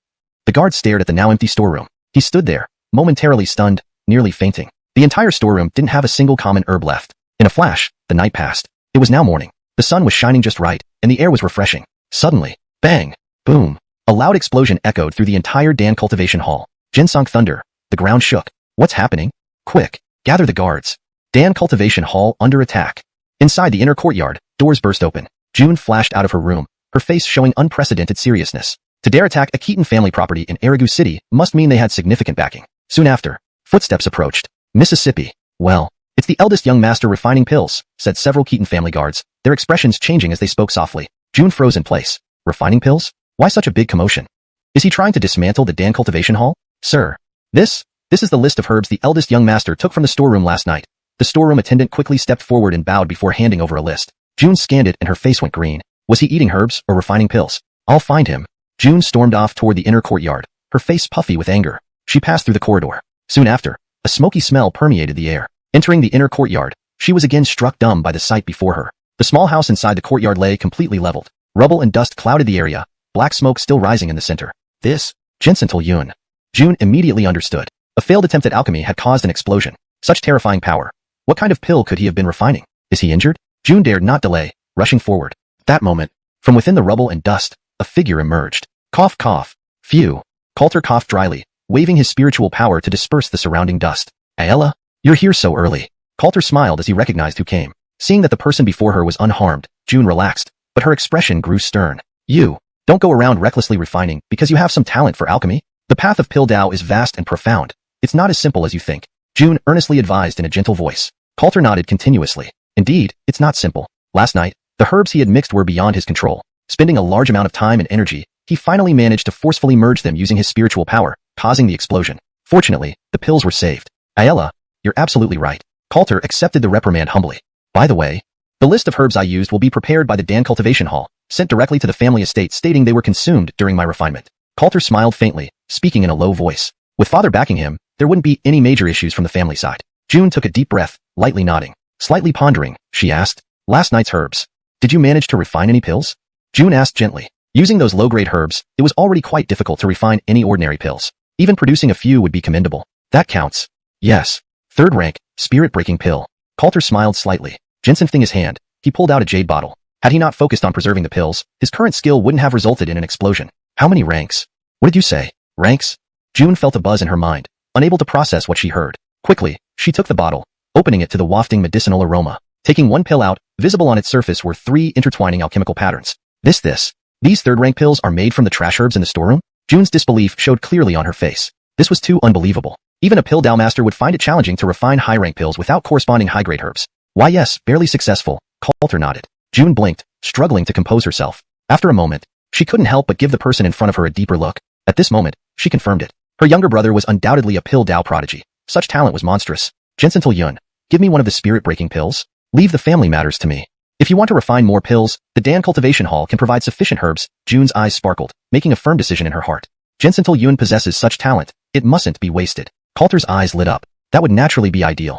The guard stared at the now empty storeroom. He stood there, momentarily stunned, nearly fainting. The entire storeroom didn't have a single common herb left. In a flash, the night passed. It was now morning. The sun was shining just right, and the air was refreshing. Suddenly, bang, boom, a loud explosion echoed through the entire Dan cultivation hall. Jinsong thunder. The ground shook. What's happening? Quick, gather the guards. Dan cultivation hall under attack. Inside the inner courtyard, doors burst open. June flashed out of her room, her face showing unprecedented seriousness. To dare attack a Keaton family property in Erigu City must mean they had significant backing. Soon after, footsteps approached. Mississippi. Well, it's the eldest young master refining pills, said several Keaton family guards, their expressions changing as they spoke softly. June froze in place. Refining pills? Why such a big commotion? Is he trying to dismantle the Dan cultivation hall? Sir, this is the list of herbs the eldest young master took from the storeroom last night. The storeroom attendant quickly stepped forward and bowed before handing over a list. June scanned it and her face went green. Was he eating herbs or refining pills? I'll find him. June stormed off toward the inner courtyard, her face puffy with anger. She passed through the corridor. Soon after, A smoky smell permeated the air. Entering the inner courtyard, she was again struck dumb by the sight before her. The small house inside the courtyard lay completely leveled. Rubble and dust clouded the area, black smoke still rising in the center. This, Jinsental Yun. June immediately understood. A failed attempt at alchemy had caused an explosion. Such terrifying power. What kind of pill could he have been refining? Is he injured? June dared not delay, rushing forward. That moment, from within the rubble and dust, a figure emerged. Cough, cough. Phew. Coulter coughed dryly, waving his spiritual power to disperse the surrounding dust. Aella, you're here so early. Coulter smiled as he recognized who came. Seeing that the person before her was unharmed, June relaxed, but her expression grew stern. You, don't go around recklessly refining because you have some talent for alchemy. The path of Pill Dao is vast and profound. It's not as simple as you think. June earnestly advised in a gentle voice. Coulter nodded continuously. Indeed, it's not simple. Last night, the herbs he had mixed were beyond his control. Spending a large amount of time and energy, he finally managed to forcefully merge them using his spiritual power, causing the explosion. Fortunately, the pills were saved. Aella, you're absolutely right. Coulter accepted the reprimand humbly. By the way, the list of herbs I used will be prepared by the Dan Cultivation Hall, sent directly to the family estate stating they were consumed during my refinement. Coulter smiled faintly, speaking in a low voice. With father backing him, there wouldn't be any major issues from the family side. June took a deep breath, lightly nodding. Slightly pondering, she asked, last night's herbs. Did you manage to refine any pills? June asked gently. Using those low-grade herbs, it was already quite difficult to refine any ordinary pills. Even producing a few would be commendable. That counts. Yes. Third rank, spirit-breaking pill. Coulter smiled slightly. Jinsenting his hand, he pulled out a jade bottle. Had he not focused on preserving the pills, his current skill wouldn't have resulted in an explosion. How many ranks? What did you say? Ranks? June felt a buzz in her mind, unable to process what she heard. Quickly, she took the bottle, opening it to the wafting medicinal aroma. Taking one pill out, visible on its surface were 3 intertwining alchemical patterns. These third-rank pills are made from the trash herbs in the storeroom? June's disbelief showed clearly on her face. This was too unbelievable. Even a Pill Dao master would find it challenging to refine high-rank pills without corresponding high-grade herbs. Why yes, barely successful, Coulter nodded. June blinked, struggling to compose herself. After a moment, she couldn't help but give the person in front of her a deeper look. At this moment, she confirmed it. Her younger brother was undoubtedly a Pill Dao prodigy. Such talent was monstrous. Jinsental Yun, give me one of the spirit-breaking pills. Leave the family matters to me. If you want to refine more pills, the Dan Cultivation Hall can provide sufficient herbs. June's eyes sparkled, making a firm decision in her heart. Jinsental Yun possesses such talent, it mustn't be wasted. Coulter's eyes lit up. That would naturally be ideal.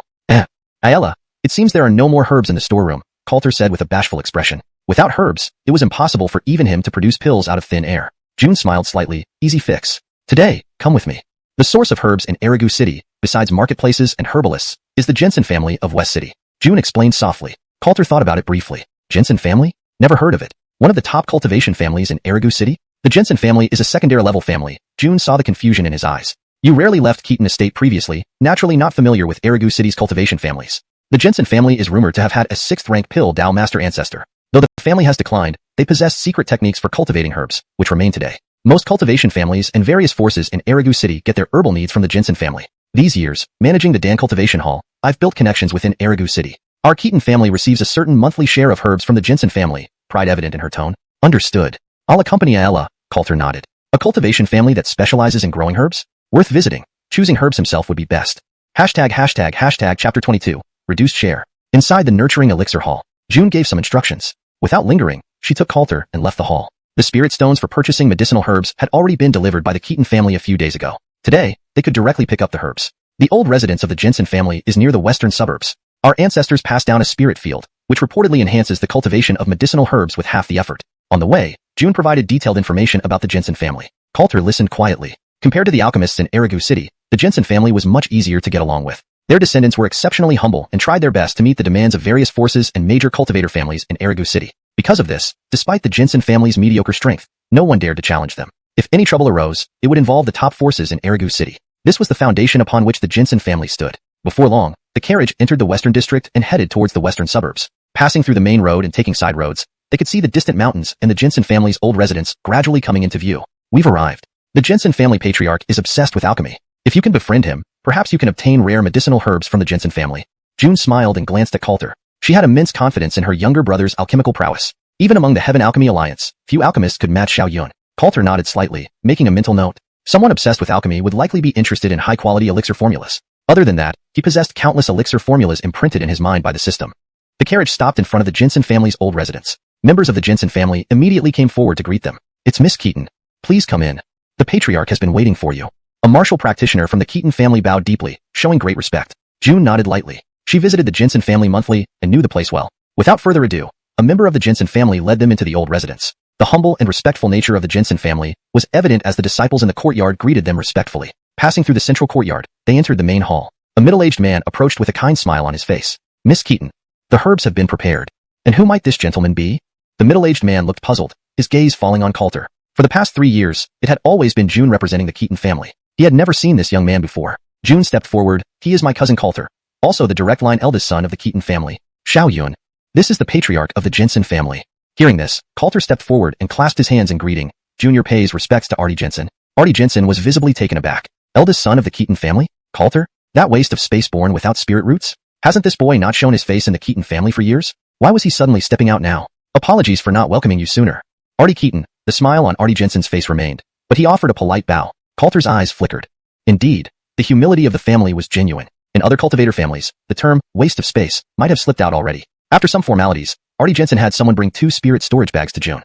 Aella, it seems there are no more herbs in the storeroom, Coulter said with a bashful expression. Without herbs, it was impossible for even him to produce pills out of thin air. June smiled slightly. Easy fix. Today, come with me. The source of herbs in Erigu City, besides marketplaces and herbalists, is the Jensen family of West City. June explained softly. Coulter thought about it briefly. Jensen family? Never heard of it. One of the top cultivation families in Erigu City? The Jensen family is a secondary level family. June saw the confusion in his eyes. You rarely left Keaton Estate previously, naturally not familiar with Erigu City's cultivation families. The Jensen family is rumored to have had a 6th-rank Pill Dao master ancestor. Though the family has declined, they possess secret techniques for cultivating herbs, which remain today. Most cultivation families and various forces in Erigu City get their herbal needs from the Jensen family. These years, managing the Dan Cultivation Hall, I've built connections within Erigu City. Our Keaton family receives a certain monthly share of herbs from the Jensen family, pride evident in her tone. Understood. I'll accompany Aella, Coulter nodded. A cultivation family that specializes in growing herbs? Worth visiting. Choosing herbs himself would be best. Hashtag chapter 22, reduced share. Inside the nurturing elixir hall, June gave some instructions. Without lingering, she took Coulter and left the hall. The spirit stones for purchasing medicinal herbs had already been delivered by the Keaton family a few days ago. Today, they could directly pick up the herbs. The old residence of the Jensen family is near the western suburbs. Our ancestors passed down a spirit field, which reportedly enhances the cultivation of medicinal herbs with half the effort. On the way, June provided detailed information about the Jensen family. Coulter listened quietly. Compared to the alchemists in Erigu City, the Jensen family was much easier to get along with. Their descendants were exceptionally humble and tried their best to meet the demands of various forces and major cultivator families in Erigu City. Because of this, despite the Jensen family's mediocre strength, no one dared to challenge them. If any trouble arose, it would involve the top forces in Erigu City. This was the foundation upon which the Jensen family stood. Before long, the carriage entered the western district and headed towards the western suburbs. Passing through the main road and taking side roads, they could see the distant mountains and the Jensen family's old residence gradually coming into view. We've arrived. The Jensen family patriarch is obsessed with alchemy. If you can befriend him, perhaps you can obtain rare medicinal herbs from the Jensen family. June smiled and glanced at Coulter. She had immense confidence in her younger brother's alchemical prowess. Even among the Heaven Alchemy Alliance, few alchemists could match Xiao Yun. Coulter nodded slightly, making a mental note. Someone obsessed with alchemy would likely be interested in high-quality elixir formulas. Other than that, he possessed countless elixir formulas imprinted in his mind by the system. The carriage stopped in front of the Jensen family's old residence. Members of the Jensen family immediately came forward to greet them. It's Miss Keaton. Please come in. The patriarch has been waiting for you. A martial practitioner from the Keaton family bowed deeply, showing great respect. June nodded lightly. She visited the Jinsen family monthly and knew the place well. Without further ado, a member of the Jinsen family led them into the old residence. The humble and respectful nature of the Jinsen family was evident as the disciples in the courtyard greeted them respectfully. Passing through the central courtyard, they entered the main hall. A middle-aged man approached with a kind smile on his face. Miss Keaton, the herbs have been prepared. And who might this gentleman be? The middle-aged man looked puzzled, his gaze falling on Coulter. For the past 3 years, it had always been June representing the Keaton family. He had never seen this young man before. June stepped forward. He is my cousin Coulter, also the direct line eldest son of the Keaton family. Xiao Yun. This is the patriarch of the Jinsen family. Hearing this, Coulter stepped forward and clasped his hands in greeting. Junior pays respects to Artie Jinsen. Artie Jinsen was visibly taken aback. Eldest son of the Keaton family? Coulter? That waste of space born without spirit roots? Hasn't this boy not shown his face in the Keaton family for years? Why was he suddenly stepping out now? Apologies for not welcoming you sooner. Artie Keaton. The smile on Artie Jinsen's face remained, but he offered a polite bow. Coulter's eyes flickered. Indeed, the humility of the family was genuine. In other cultivator families, the term waste of space might have slipped out already. After some formalities, Artie Jinsen had someone bring 2 spirit storage bags to June.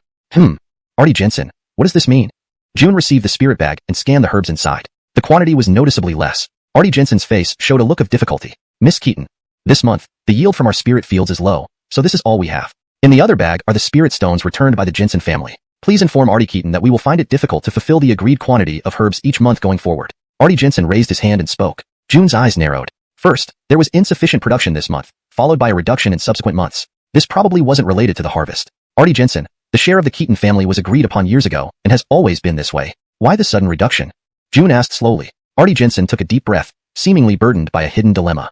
Artie Jinsen, what does this mean? June received the spirit bag and scanned the herbs inside. The quantity was noticeably less. Artie Jinsen's face showed a look of difficulty. Miss Keaton, this month, the yield from our spirit fields is low, so this is all we have. In the other bag are the spirit stones returned by the Jinsen family. Please inform Artie Keaton that we will find it difficult to fulfill the agreed quantity of herbs each month going forward. Artie Jinsen raised his hand and spoke. June's eyes narrowed. First, there was insufficient production this month, followed by a reduction in subsequent months. This probably wasn't related to the harvest. Artie Jinsen, the share of the Keaton family was agreed upon years ago and has always been this way. Why the sudden reduction? June asked slowly. Artie Jinsen took a deep breath, seemingly burdened by a hidden dilemma.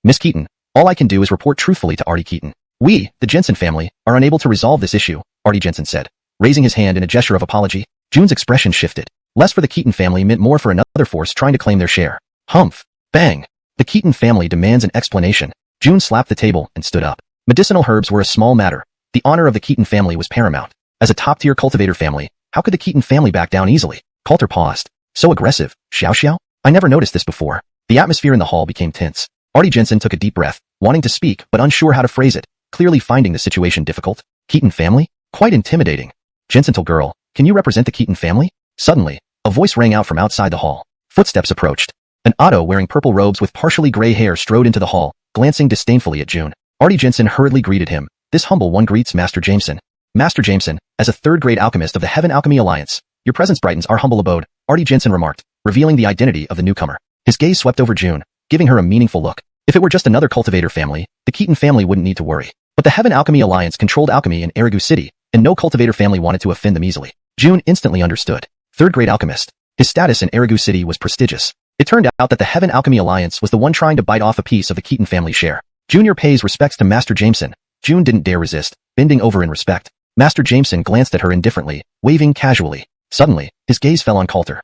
Miss Keaton, all I can do is report truthfully to Artie Keaton. We, the Jinsen family, are unable to resolve this issue, Artie Jinsen said. Raising his hand in a gesture of apology, June's expression shifted. Less for the Keaton family meant more for another force trying to claim their share. Humph. Bang. The Keaton family demands an explanation. June slapped the table and stood up. Medicinal herbs were a small matter. The honor of the Keaton family was paramount. As a top-tier cultivator family, how could the Keaton family back down easily? Coulter paused. So aggressive. Xianxia? I never noticed this before. The atmosphere in the hall became tense. Artie Jinsen took a deep breath, wanting to speak but unsure how to phrase it, clearly finding the situation difficult. Keaton family? Quite intimidating. Jinsental girl, can you represent the Keaton family? Suddenly, a voice rang out from outside the hall. Footsteps approached. An Otto wearing purple robes with partially gray hair strode into the hall, glancing disdainfully at June. Artie Jinsen hurriedly greeted him. This humble one greets Master Jameson. Master Jameson, as a third-grade alchemist of the Heaven Alchemy Alliance, your presence brightens our humble abode, Artie Jinsen remarked, revealing the identity of the newcomer. His gaze swept over June, giving her a meaningful look. If it were just another cultivator family, the Keaton family wouldn't need to worry. But the Heaven Alchemy Alliance controlled alchemy in Erigu City, and no cultivator family wanted to offend them easily. June instantly understood. Third-grade alchemist. His status in Erigu City was prestigious. It turned out that the Heaven Alchemy Alliance was the one trying to bite off a piece of the Keaton family share. Junior pays respects to Master Jameson. June didn't dare resist, bending over in respect. Master Jameson glanced at her indifferently, waving casually. Suddenly, his gaze fell on Coulter.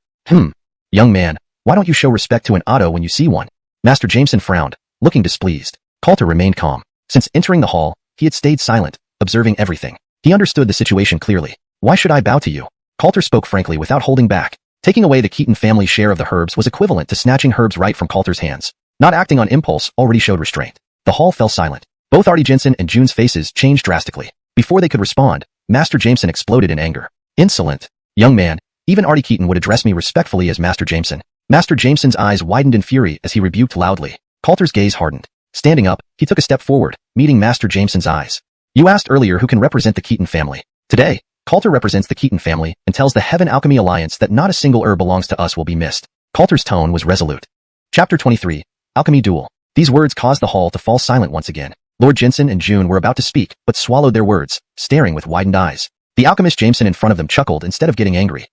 Young man, why don't you show respect to an Otto when you see one? Master Jameson frowned, looking displeased. Coulter remained calm. Since entering the hall, he had stayed silent, observing everything. He understood the situation clearly. Why should I bow to you? Coulter spoke frankly without holding back. Taking away the Keaton family's share of the herbs was equivalent to snatching herbs right from Coulter's hands. Not acting on impulse already showed restraint. The hall fell silent. Both Artie Jinsen and June's faces changed drastically. Before they could respond, Master Jameson exploded in anger. Insolent. Young man, even Artie Keaton would address me respectfully as Master Jameson. Master Jameson's eyes widened in fury as he rebuked loudly. Coulter's gaze hardened. Standing up, he took a step forward, meeting Master Jameson's eyes. You asked earlier who can represent the Keaton family. Today, Coulter represents the Keaton family and tells the Heaven Alchemy Alliance that not a single herb belongs to us will be missed. Coulter's tone was resolute. Chapter 23. Alchemy Duel. These words caused the hall to fall silent once again. Lord Jinsen and June were about to speak, but swallowed their words, staring with widened eyes. The alchemist Jameson in front of them chuckled instead of getting angry.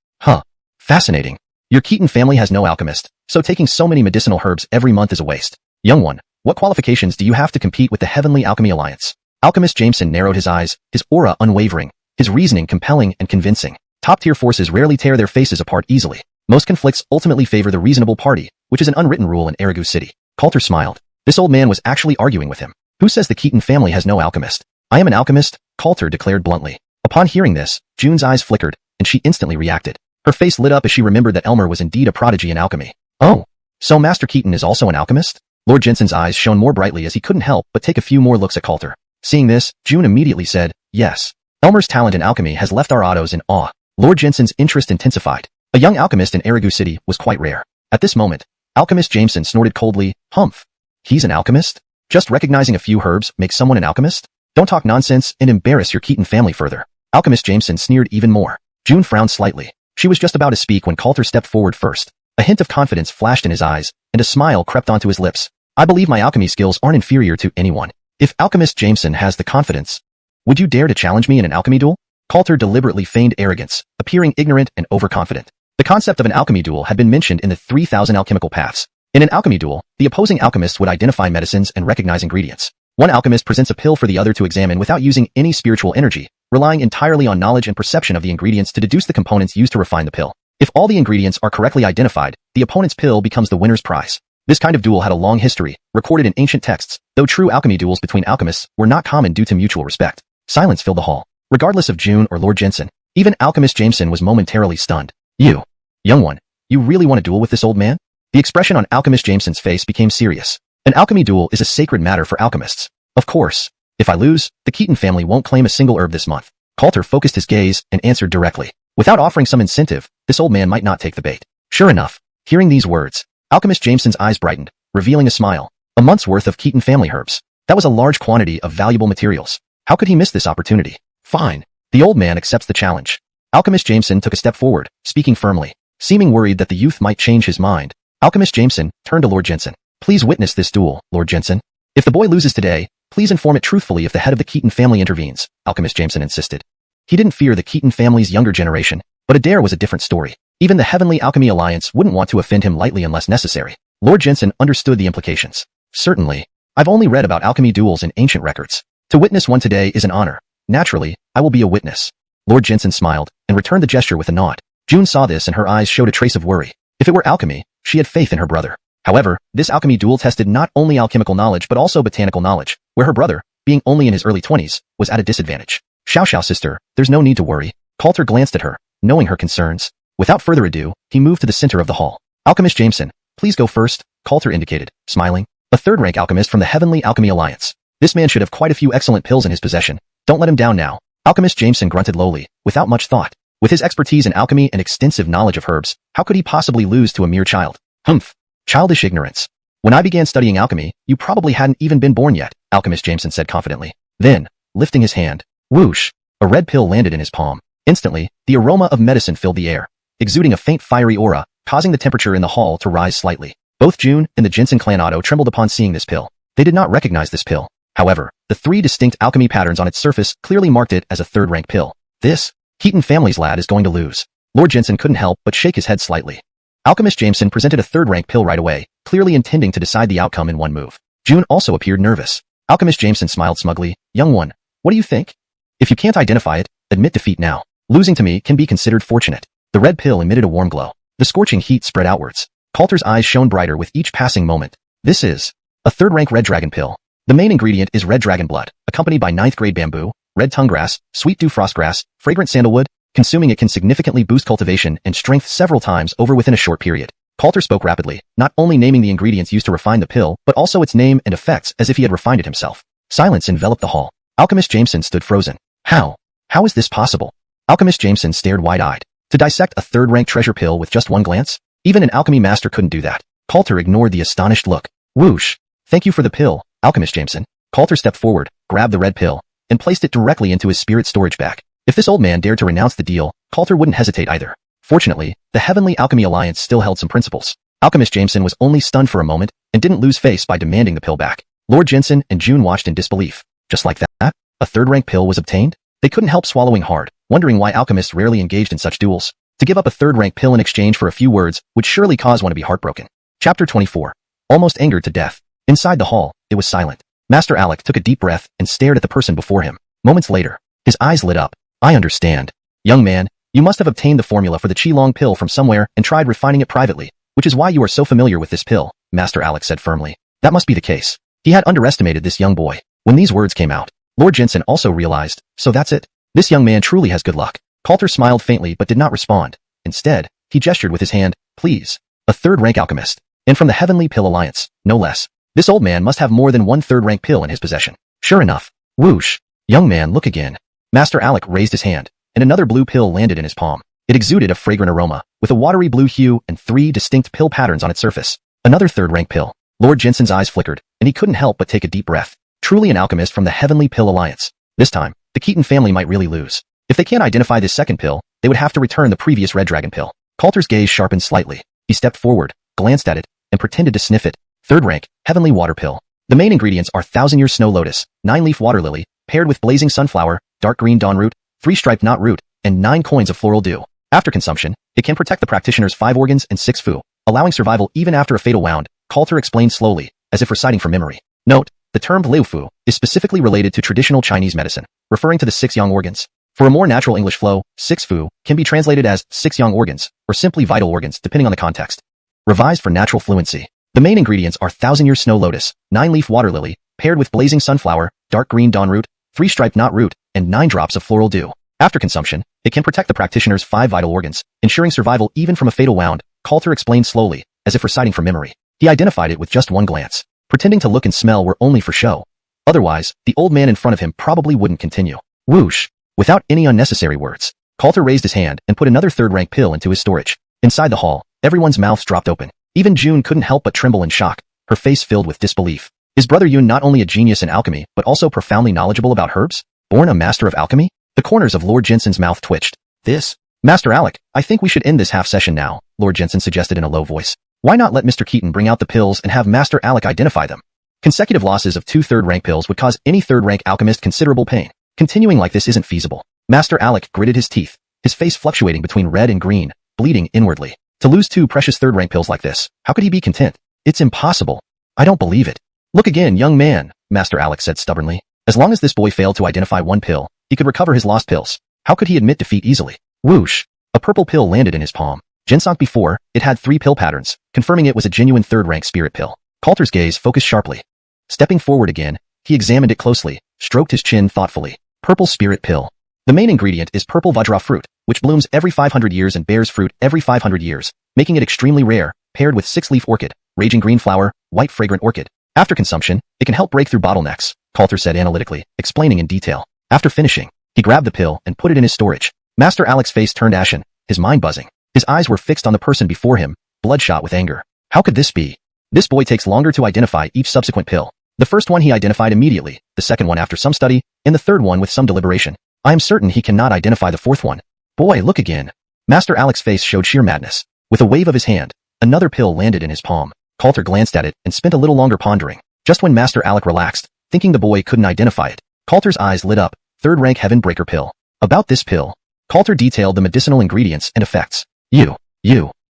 Fascinating. Your Keaton family has no alchemist, so taking so many medicinal herbs every month is a waste. Young one, what qualifications do you have to compete with the Heavenly Alchemy Alliance? Alchemist Jameson narrowed his eyes, his aura unwavering, his reasoning compelling and convincing. Top-tier forces rarely tear their faces apart easily. Most conflicts ultimately favor the reasonable party, which is an unwritten rule in Erigu City. Coulter smiled. This old man was actually arguing with him. Who says the Keaton family has no alchemist? I am an alchemist, Coulter declared bluntly. Upon hearing this, June's eyes flickered, and she instantly reacted. Her face lit up as she remembered that Elmer was indeed a prodigy in alchemy. Oh, so Master Keaton is also an alchemist? Lord Jinsen's eyes shone more brightly as he couldn't help but take a few more looks at Coulter. Seeing this, June immediately said, yes. Elmer's talent in alchemy has left our Ottos in awe. Lord Jinsen's interest intensified. A young alchemist in Erigu City was quite rare. At this moment, Alchemist Jameson snorted coldly, "Humph. He's an alchemist? Just recognizing a few herbs makes someone an alchemist? Don't talk nonsense and embarrass your Keaton family further." Alchemist Jameson sneered even more. June frowned slightly. She was just about to speak when Coulter stepped forward first. A hint of confidence flashed in his eyes, and a smile crept onto his lips. "I believe my alchemy skills aren't inferior to anyone. If Alchemist Jameson has the confidence, would you dare to challenge me in an alchemy duel?" Coulter deliberately feigned arrogance, appearing ignorant and overconfident. The concept of an alchemy duel had been mentioned in the 3,000 alchemical paths. In an alchemy duel, the opposing alchemists would identify medicines and recognize ingredients. One alchemist presents a pill for the other to examine without using any spiritual energy, relying entirely on knowledge and perception of the ingredients to deduce the components used to refine the pill. If all the ingredients are correctly identified, the opponent's pill becomes the winner's prize. This kind of duel had a long history, recorded in ancient texts, though true alchemy duels between alchemists were not common due to mutual respect. Silence filled the hall. Regardless of June or Lord Jensen, even Alchemist Jameson was momentarily stunned. "You, young one, you really want to duel with this old man?" The expression on Alchemist Jameson's face became serious. An alchemy duel is a sacred matter for alchemists. "Of course. If I lose, the Keaton family won't claim a single herb this month." Coulter focused his gaze and answered directly. Without offering some incentive, this old man might not take the bait. Sure enough, hearing these words, Alchemist Jameson's eyes brightened, revealing a smile. A month's worth of Keaton family herbs. That was a large quantity of valuable materials. How could he miss this opportunity? Fine. The old man accepts the challenge. Alchemist Jameson took a step forward, speaking firmly. Seeming worried that the youth might change his mind, Alchemist Jameson turned to Lord Jensen. "Please witness this duel, Lord Jensen. If the boy loses today, please inform it truthfully if the head of the Keaton family intervenes," Alchemist Jameson insisted. He didn't fear the Keaton family's younger generation, but Adair was a different story. Even the Heavenly Alchemy Alliance wouldn't want to offend him lightly unless necessary. Lord Jensen understood the implications. "Certainly. I've only read about alchemy duels in ancient records. To witness one today is an honor. Naturally, I will be a witness." Lord Jensen smiled and returned the gesture with a nod. June saw this and her eyes showed a trace of worry. If it were alchemy, she had faith in her brother. However, this alchemy duel tested not only alchemical knowledge but also botanical knowledge, where her brother, being only in his early 20s, was at a disadvantage. Xiao, sister, there's no need to worry." Coulter glanced at her, knowing her concerns. Without further ado, he moved to the center of the hall. "Alchemist Jameson, please go first," Coulter indicated, smiling. "A third-rank alchemist from the Heavenly Alchemy Alliance. This man should have quite a few excellent pills in his possession. Don't let him down now." Alchemist Jameson grunted lowly, without much thought. With his expertise in alchemy and extensive knowledge of herbs, how could he possibly lose to a mere child? "Humph. Childish ignorance. When I began studying alchemy, you probably hadn't even been born yet," Alchemist Jameson said confidently. Then, lifting his hand, whoosh, a red pill landed in his palm. Instantly, the aroma of medicine filled the air, exuding a faint fiery aura, causing the temperature in the hall to rise slightly. Both June and the Jensen clan Otto trembled upon seeing this pill. They did not recognize this pill. However, the three distinct alchemy patterns on its surface clearly marked it as a third-rank pill. This Keaton family's lad is going to lose. Lord Jensen couldn't help but shake his head slightly. Alchemist Jameson presented a third-rank pill right away, clearly intending to decide the outcome in one move. June also appeared nervous. Alchemist Jameson smiled smugly. "Young one, what do you think? If you can't identify it, admit defeat now. Losing to me can be considered fortunate." The red pill emitted a warm glow. The scorching heat spread outwards. Coulter's eyes shone brighter with each passing moment. "This is a third-rank red dragon pill. The main ingredient is red dragon blood, accompanied by 9th-grade bamboo, red tongue grass, sweet dew frostgrass, fragrant sandalwood. Consuming it can significantly boost cultivation and strength several times over within a short period." Coulter spoke rapidly, not only naming the ingredients used to refine the pill, but also its name and effects as if he had refined it himself. Silence enveloped the hall. Alchemist Jameson stood frozen. How? How is this possible? Alchemist Jameson stared wide-eyed. To dissect a third-rank treasure pill with just one glance? Even an alchemy master couldn't do that. Coulter ignored the astonished look. Whoosh. "Thank you for the pill, Alchemist Jameson." Coulter stepped forward, grabbed the red pill, and placed it directly into his spirit storage bag. If this old man dared to renounce the deal, Coulter wouldn't hesitate either. Fortunately, the Heavenly Alchemy Alliance still held some principles. Alchemist Jameson was only stunned for a moment and didn't lose face by demanding the pill back. Lord Jensen and June watched in disbelief. Just like that, a third-rank pill was obtained? They couldn't help swallowing hard, wondering why alchemists rarely engaged in such duels. To give up a third-rank pill in exchange for a few words would surely cause one to be heartbroken. Chapter 24. Almost angered to death. Inside the hall, it was silent. Master Alec took a deep breath and stared at the person before him. Moments later, his eyes lit up. "I understand. Young man, you must have obtained the formula for the Qilong pill from somewhere and tried refining it privately, which is why you are so familiar with this pill," Master Alec said firmly. That must be the case. He had underestimated this young boy. When these words came out, Lord Jensen also realized, so that's it. This young man truly has good luck. Coulter smiled faintly but did not respond. Instead, he gestured with his hand. "Please. A third-rank alchemist. And from the Heavenly Pill Alliance, no less. This old man must have more than one third-rank pill in his possession." Sure enough. Whoosh. "Young man, look again." Master Alec raised his hand, and another blue pill landed in his palm. It exuded a fragrant aroma, with a watery blue hue and 3 distinct pill patterns on its surface. Another third-rank pill. Lord Jensen's eyes flickered, and he couldn't help but take a deep breath. Truly an alchemist from the Heavenly Pill Alliance. This time, the Keaton family might really lose. If they can't identify this second pill, they would have to return the previous red dragon pill. Coulter's gaze sharpened slightly. He stepped forward, glanced at it, and pretended to sniff it. Third rank, Heavenly Water Pill. The main ingredients are 1000-year snow lotus, 9-leaf water lily, paired with blazing sunflower, dark green dawn root, 3-striped knot root, and 9 coins of floral dew. After consumption, it can protect the practitioner's 5 organs and 6 fu, allowing survival even after a fatal wound, Coulter explained slowly, as if reciting from memory. Note, the term liu fu is specifically related to traditional Chinese medicine, referring to the 6 yang organs. For a more natural English flow, 6 fu can be translated as 6 yang organs, or simply vital organs depending on the context. Revised for natural fluency. The main ingredients are 1000-year snow lotus, 9-leaf water lily, paired with blazing sunflower, dark green dawn root, 3-striped knot root, and 9 drops of floral dew. After consumption, it can protect the practitioner's 5 vital organs, ensuring survival even from a fatal wound, Coulter explained slowly, as if reciting from memory. He identified it with just one glance. Pretending to look and smell were only for show. Otherwise, the old man in front of him probably wouldn't continue. Whoosh! Without any unnecessary words, Coulter raised his hand and put another third-rank pill into his storage. Inside the hall, everyone's mouths dropped open. Even June couldn't help but tremble in shock, her face filled with disbelief. Is Brother Yun not only a genius in alchemy, but also profoundly knowledgeable about herbs? Born a master of alchemy? The corners of Lord Jensen's mouth twitched. This? Master Alec, I think we should end this half session now, Lord Jensen suggested in a low voice. Why not let Mr. Keaton bring out the pills and have Master Alec identify them? Consecutive losses of 2 third-rank pills would cause any third-rank alchemist considerable pain. Continuing like this isn't feasible. Master Alec gritted his teeth, his face fluctuating between red and green, bleeding inwardly. To lose 2 precious third-rank pills like this, how could he be content? It's impossible. I don't believe it. Look again, young man, Master Alec said stubbornly. As long as this boy failed to identify 1 pill, he could recover his lost pills. How could he admit defeat easily? Whoosh! A purple pill landed in his palm. Ginseng before, it had 3 pill patterns, confirming it was a genuine third-rank spirit pill. Coulter's gaze focused sharply. Stepping forward again, he examined it closely, stroked his chin thoughtfully. Purple spirit pill. The main ingredient is purple vajra fruit, which blooms every 500 years and bears fruit every 500 years, making it extremely rare, paired with 6-leaf orchid, raging green flower, white fragrant orchid. After consumption, it can help break through bottlenecks, Coulter said analytically, explaining in detail. After finishing, he grabbed the pill and put it in his storage. Master Alec's face turned ashen, his mind buzzing. His eyes were fixed on the person before him, bloodshot with anger. How could this be? This boy takes longer to identify each subsequent pill. The first one he identified immediately, the second one after some study, and the third one with some deliberation. I am certain he cannot identify the fourth one. Boy, look again. Master Alec's face showed sheer madness. With a wave of his hand, another pill landed in his palm. Coulter glanced at it and spent a little longer pondering. Just when Master Alec relaxed, thinking the boy couldn't identify it, Coulter's eyes lit up. Third-rank Heaven Breaker pill. About this pill, Coulter detailed the medicinal ingredients and effects.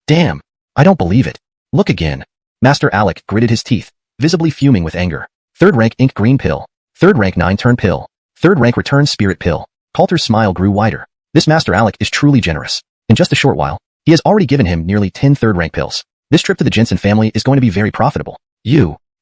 Damn. I don't believe it. Look again. Master Alec gritted his teeth, visibly fuming with anger. Third-rank Ink Green pill. Third-rank 9-turn pill. Third-rank Return Spirit pill. Coulter's smile grew wider. This Master Alec is truly generous. In just a short while, he has already given him nearly 10 third-rank pills. This trip to the Jensen family is going to be very profitable.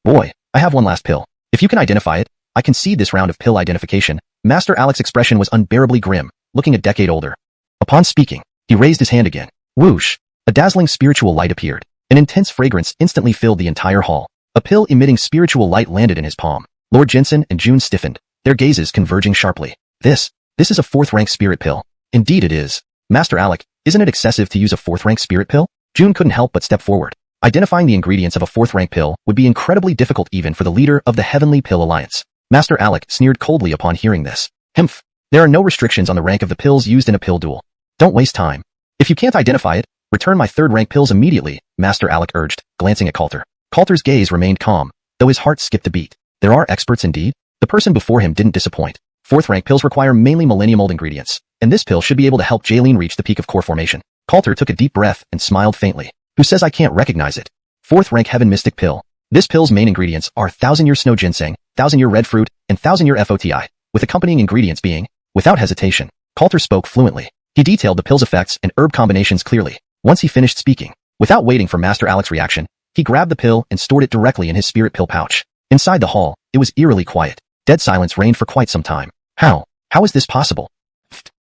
Boy, I have one last pill. If you can identify it, I concede this round of pill identification. Master Alec's expression was unbearably grim, looking a decade older. Upon speaking, he raised his hand again. Whoosh! A dazzling spiritual light appeared. An intense fragrance instantly filled the entire hall. A pill emitting spiritual light landed in his palm. Lord Jensen and June stiffened, their gazes converging sharply. This is a 4th-rank spirit pill. Indeed it is. Master Alec, isn't it excessive to use a 4th-rank spirit pill? June couldn't help but step forward. Identifying the ingredients of a 4th-rank pill would be incredibly difficult even for the leader of the Heavenly Pill Alliance. Master Alec sneered coldly upon hearing this. Humph. There are no restrictions on the rank of the pills used in a pill duel. Don't waste time. If you can't identify it, return my third-rank pills immediately, Master Alec urged, glancing at Coulter. Coulter's gaze remained calm, though his heart skipped a beat. There are experts indeed? The person before him didn't disappoint. 4th-rank pills require mainly millennium-old ingredients, and this pill should be able to help Jaylene reach the peak of core formation. Coulter took a deep breath and smiled faintly. Who says I can't recognize it? 4th-rank Heaven Mystic pill. This pill's main ingredients are 1000-year snow ginseng, 1000-year red fruit, and 1000-year FOTI, with accompanying ingredients being, without hesitation. Coulter spoke fluently. He detailed the pill's effects and herb combinations clearly. Once he finished speaking, without waiting for Master Alec's reaction, he grabbed the pill and stored it directly in his spirit pill pouch. Inside the hall, it was eerily quiet. Dead silence reigned for quite some time. How is this possible?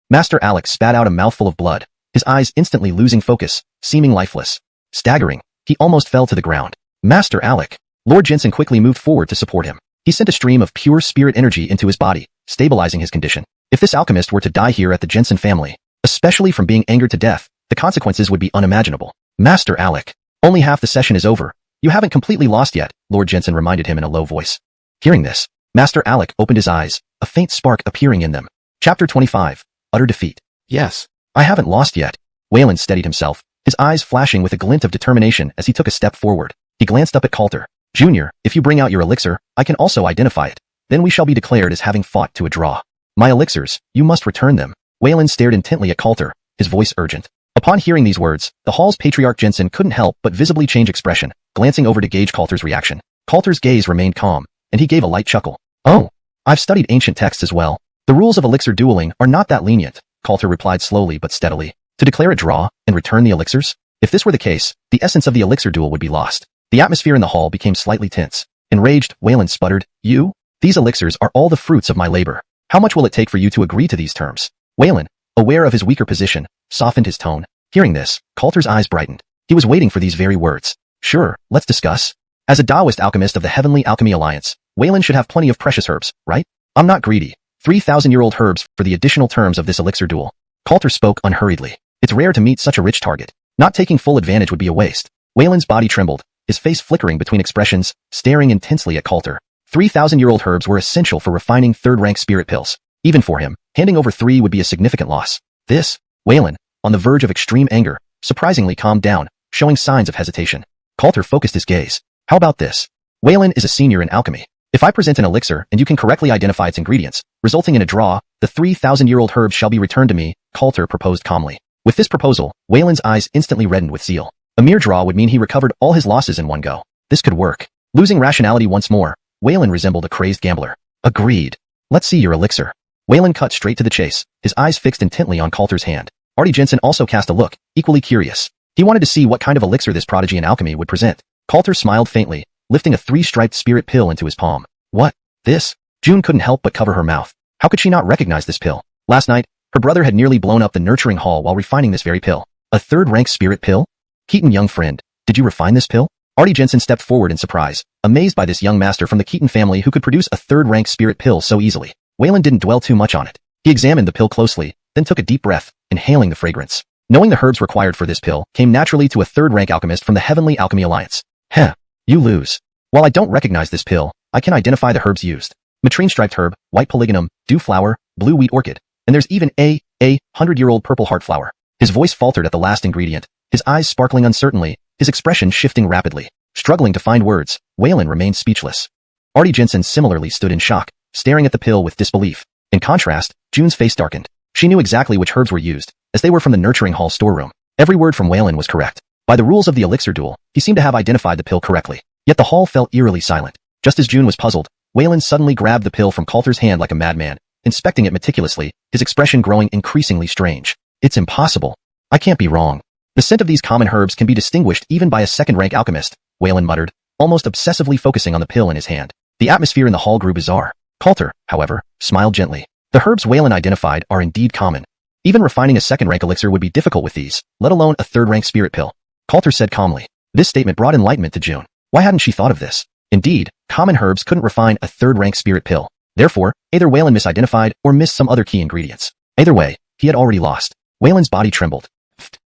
Master Alec spat out a mouthful of blood, his eyes instantly losing focus, seeming lifeless. Staggering, he almost fell to the ground. Master Alec. Lord Jensen quickly moved forward to support him. He sent a stream of pure spirit energy into his body, stabilizing his condition. If this alchemist were to die here at the Jensen family, a especially from being angered to death. The consequences would be unimaginable. Master Alec, only half the session is over. You haven't completely lost yet, Lord Jensen reminded him in a low voice. Hearing this, Master Alec opened his eyes, a faint spark appearing in them. Chapter 25. Utter Defeat. Yes, I haven't lost yet. Wayland steadied himself, his eyes flashing with a glint of determination as he took a step forward. He glanced up at Coulter. Junior, if you bring out your elixir, I can also identify it. Then we shall be declared as having fought to a draw. My elixirs, you must return them. Wayland stared intently at Coulter, his voice urgent. Upon hearing these words, the hall's patriarch Jensen couldn't help but visibly change expression, glancing over to gauge Coulter's reaction. Coulter's gaze remained calm, and he gave a light chuckle. Oh, I've studied ancient texts as well. The rules of elixir dueling are not that lenient, Coulter replied slowly but steadily. To declare a draw and return the elixirs? If this were the case, the essence of the elixir duel would be lost. The atmosphere in the hall became slightly tense. Enraged, Wayland sputtered, You? These elixirs are all the fruits of my labor. How much will it take for you to agree to these terms? Wayland, aware of his weaker position, softened his tone. Hearing this, Coulter's eyes brightened. He was waiting for these very words. Sure, let's discuss. As a Taoist alchemist of the Heavenly Alchemy Alliance, Wayland should have plenty of precious herbs, right? I'm not greedy. 3,000-year-old herbs for the additional terms of this elixir duel. Coulter spoke unhurriedly. It's rare to meet such a rich target. Not taking full advantage would be a waste. Wayland's body trembled, his face flickering between expressions, staring intensely at Coulter. 3,000-year-old herbs were essential for refining third-rank spirit pills. Even for him, handing over 3 would be a significant loss. This, Wayland, on the verge of extreme anger, surprisingly calmed down, showing signs of hesitation. Coulter focused his gaze. How about this? Wayland is a senior in alchemy. If I present an elixir and you can correctly identify its ingredients, resulting in a draw, the 3,000-year-old herbs shall be returned to me, Coulter proposed calmly. With this proposal, Wayland's eyes instantly reddened with zeal. A mere draw would mean he recovered all his losses in one go. This could work. Losing rationality once more, Wayland resembled a crazed gambler. Agreed. Let's see your elixir. Wayland cut straight to the chase, his eyes fixed intently on Coulter's hand. Artie Jensen also cast a look, equally curious. He wanted to see what kind of elixir this prodigy in alchemy would present. Coulter smiled faintly, lifting a 3-striped spirit pill into his palm. What? This? June couldn't help but cover her mouth. How could she not recognize this pill? Last night, her brother had nearly blown up the nurturing hall while refining this very pill. A third-rank spirit pill? Keaton, young friend, did you refine this pill? Artie Jensen stepped forward in surprise, amazed by this young master from the Keaton family who could produce a third-rank spirit pill so easily. Wayland didn't dwell too much on it. He examined the pill closely, then took a deep breath, inhaling the fragrance. Knowing the herbs required for this pill came naturally to a third-rank alchemist from the Heavenly Alchemy Alliance. Heh, you lose. While I don't recognize this pill, I can identify the herbs used. Matrine striped herb, white polygonum, dew flower, blue wheat orchid, and there's even a 100-year-old purple heart flower. His voice faltered at the last ingredient, his eyes sparkling uncertainly, his expression shifting rapidly. Struggling to find words, Wayland remained speechless. Artie Jensen similarly stood in shock, staring at the pill with disbelief. In contrast, June's face darkened. She knew exactly which herbs were used, as they were from the nurturing hall storeroom. Every word from Wayland was correct. By the rules of the elixir duel, he seemed to have identified the pill correctly. Yet the hall felt eerily silent. Just as June was puzzled, Wayland suddenly grabbed the pill from Coulter's hand like a madman, inspecting it meticulously, his expression growing increasingly strange. It's impossible. I can't be wrong. The scent of these common herbs can be distinguished even by a second-rank alchemist, Wayland muttered, almost obsessively focusing on the pill in his hand. The atmosphere in the hall grew bizarre. Coulter, however, smiled gently. The herbs Wayland identified are indeed common. Even refining a second-rank elixir would be difficult with these, let alone a third-rank spirit pill. Coulter said calmly. This statement brought enlightenment to June. Why hadn't she thought of this? Indeed, common herbs couldn't refine a third-rank spirit pill. Therefore, either Wayland misidentified or missed some other key ingredients. Either way, he had already lost. Wayland's body trembled.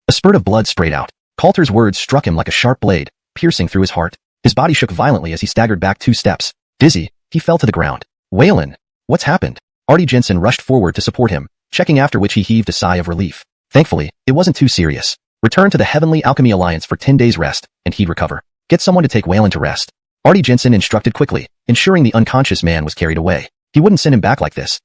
A spurt of blood sprayed out. Coulter's words struck him like a sharp blade, piercing through his heart. His body shook violently as he staggered back 2 steps. Dizzy, he fell to the ground. Wayland, what's happened? Artie Jensen rushed forward to support him, checking after which he heaved a sigh of relief. Thankfully, it wasn't too serious. Return to the Heavenly Alchemy Alliance for 10 days rest, and he'd recover. Get someone to take Wayland to rest. Artie Jensen instructed quickly, ensuring the unconscious man was carried away. He wouldn't send him back like this.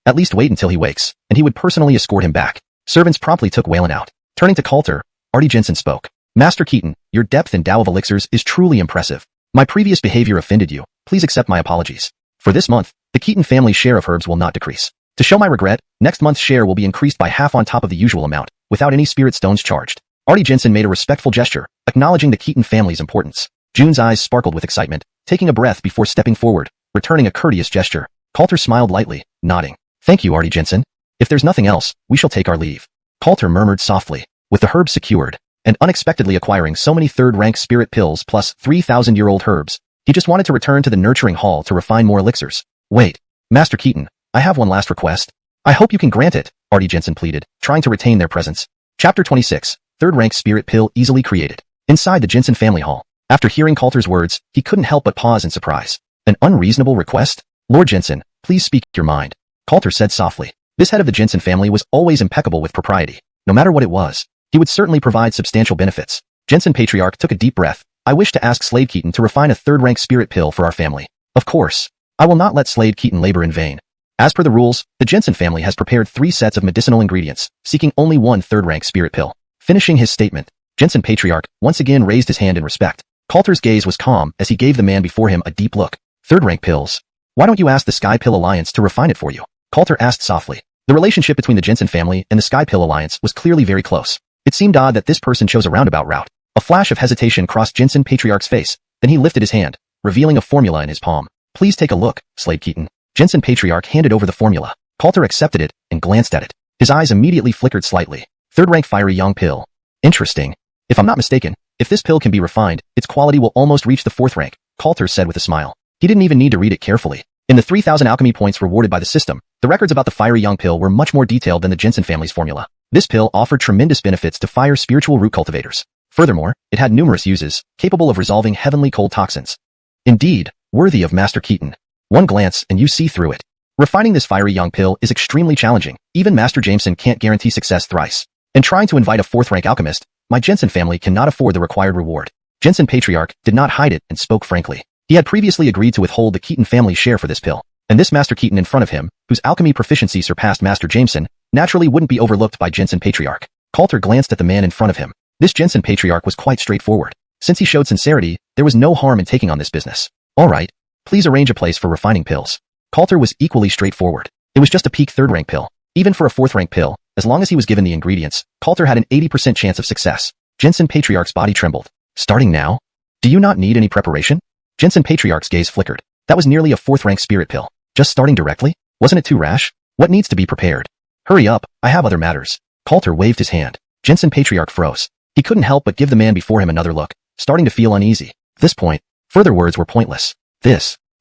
At least wait until he wakes, and he would personally escort him back. Servants promptly took Wayland out. Turning to Coulter, Artie Jensen spoke. Master Keaton, your depth in Tao of elixirs is truly impressive. My previous behavior offended you. Please accept my apologies. For this month, the Keaton family's share of herbs will not decrease. To show my regret, next month's share will be increased by half on top of the usual amount, without any spirit stones charged. Artie Jensen made a respectful gesture, acknowledging the Keaton family's importance. June's eyes sparkled with excitement, taking a breath before stepping forward, returning a courteous gesture. Coulter smiled lightly, nodding. Thank you, Artie Jensen. If there's nothing else, we shall take our leave. Coulter murmured softly. With the herbs secured, and unexpectedly acquiring so many third-rank spirit pills plus 3,000-year-old herbs, he just wanted to return to the nurturing hall to refine more elixirs. Wait, Master Keaton, I have one last request. I hope you can grant it, Artie Jensen pleaded, trying to retain their presence. Chapter 26. Third-rank spirit pill easily created. Inside the Jensen family hall. After hearing Coulter's words, he couldn't help but pause in surprise. An unreasonable request? Lord Jensen, please speak your mind. Coulter said softly. This head of the Jensen family was always impeccable with propriety. No matter what it was, he would certainly provide substantial benefits. Jensen Patriarch took a deep breath. I wish to ask Slade Keaton to refine a third-rank spirit pill for our family. Of course. I will not let Slade Keaton labor in vain. As per the rules, the Jensen family has prepared 3 sets of medicinal ingredients, seeking only 1 third-rank spirit pill. Finishing his statement, Jensen Patriarch once again raised his hand in respect. Coulter's gaze was calm as he gave the man before him a deep look. Third-rank pills. Why don't you ask the Sky Pill Alliance to refine it for you? Coulter asked softly. The relationship between the Jensen family and the Sky Pill Alliance was clearly very close. It seemed odd that this person chose a roundabout route. A flash of hesitation crossed Jensen Patriarch's face, then he lifted his hand, revealing a formula in his palm. Please take a look, Slade Keaton. Jensen Patriarch handed over the formula. Coulter accepted it and glanced at it. His eyes immediately flickered slightly. Third-rank fiery young pill. Interesting. If I'm not mistaken, if this pill can be refined, its quality will almost reach the 4th rank, Coulter said with a smile. He didn't even need to read it carefully. In the 3,000 alchemy points rewarded by the system, the records about the fiery young pill were much more detailed than the Jensen family's formula. This pill offered tremendous benefits to fire spiritual root cultivators. Furthermore, it had numerous uses, capable of resolving heavenly cold toxins. Indeed, worthy of Master Keaton. One glance and you see through it. Refining this fiery young pill is extremely challenging. Even Master Jameson can't guarantee success thrice. And trying to invite a 4th-rank alchemist, my Jensen family cannot afford the required reward. Jensen Patriarch did not hide it and spoke frankly. He had previously agreed to withhold the Keaton family's share for this pill. And this Master Keaton in front of him, whose alchemy proficiency surpassed Master Jameson, naturally wouldn't be overlooked by Jensen Patriarch. Coulter glanced at the man in front of him. This Jensen Patriarch was quite straightforward. Since he showed sincerity, there was no harm in taking on this business. All right. Please arrange a place for refining pills. Coulter was equally straightforward. It was just a peak 3rd-rank pill. Even for a 4th-rank pill, as long as he was given the ingredients, Coulter had an 80% chance of success. Jensen Patriarch's body trembled. Starting now? Do you not need any preparation? Jensen Patriarch's gaze flickered. That was nearly a 4th-rank spirit pill. Just starting directly? Wasn't it too rash? What needs to be prepared? Hurry up, I have other matters. Coulter waved his hand. Jensen Patriarch froze. He couldn't help but give the man before him another look, starting to feel uneasy. At this point, further words were pointless.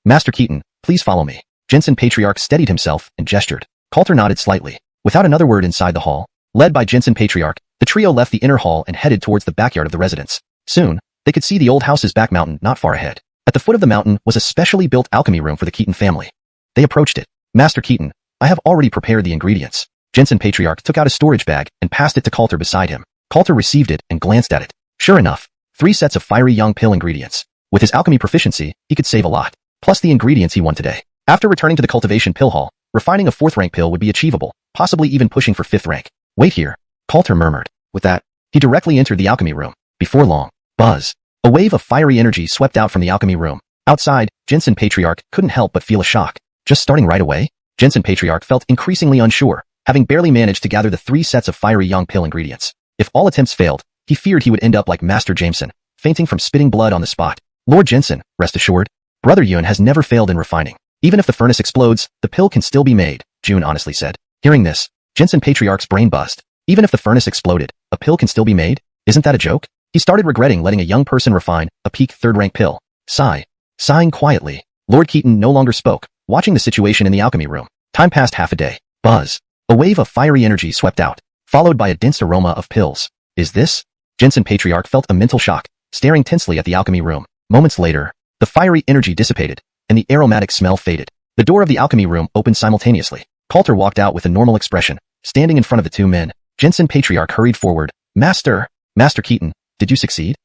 Master Keaton, please follow me. Jensen Patriarch steadied himself and gestured. Coulter nodded slightly. Without another word inside the hall, led by Jensen Patriarch, the trio left the inner hall and headed towards the backyard of the residence. Soon, they could see the old house's back mountain not far ahead. At the foot of the mountain was a specially built alchemy room for the Keaton family. They approached it. Master Keaton, I have already prepared the ingredients. Jensen Patriarch took out a storage bag and passed it to Coulter beside him. Coulter received it and glanced at it. Sure enough, 3 sets of fiery young pill ingredients. With his alchemy proficiency, he could save a lot. Plus the ingredients he won today. After returning to the cultivation pill hall, refining a 4th-rank pill would be achievable, possibly even pushing for 5th rank. Wait here, Coulter murmured. With that, he directly entered the alchemy room. Before long, buzz. A wave of fiery energy swept out from the alchemy room. Outside, Jensen Patriarch couldn't help but feel a shock. Just starting right away? Jensen Patriarch felt increasingly unsure, having barely managed to gather the 3 sets of fiery young pill ingredients. If all attempts failed, he feared he would end up like Master Jameson, fainting from spitting blood on the spot. Lord Jensen, rest assured, Brother Yun has never failed in refining. Even if the furnace explodes, the pill can still be made, June honestly said. Hearing this, Jensen Patriarch's brain buzzed. Even if the furnace exploded, a pill can still be made? Isn't that a joke? He started regretting letting a young person refine a peak 3rd-rank pill. Sigh. Sighing quietly, Lord Keaton no longer spoke, watching the situation in the alchemy room. Time passed half a day. Buzz. A wave of fiery energy swept out, followed by a dense aroma of pills. Is this? Jensen Patriarch felt a mental shock, staring tensely at the alchemy room. Moments later, the fiery energy dissipated, and the aromatic smell faded. The door of the alchemy room opened simultaneously. Coulter walked out with a normal expression, standing in front of the 2 men. Jensen Patriarch hurried forward. Master Keaton, did you succeed?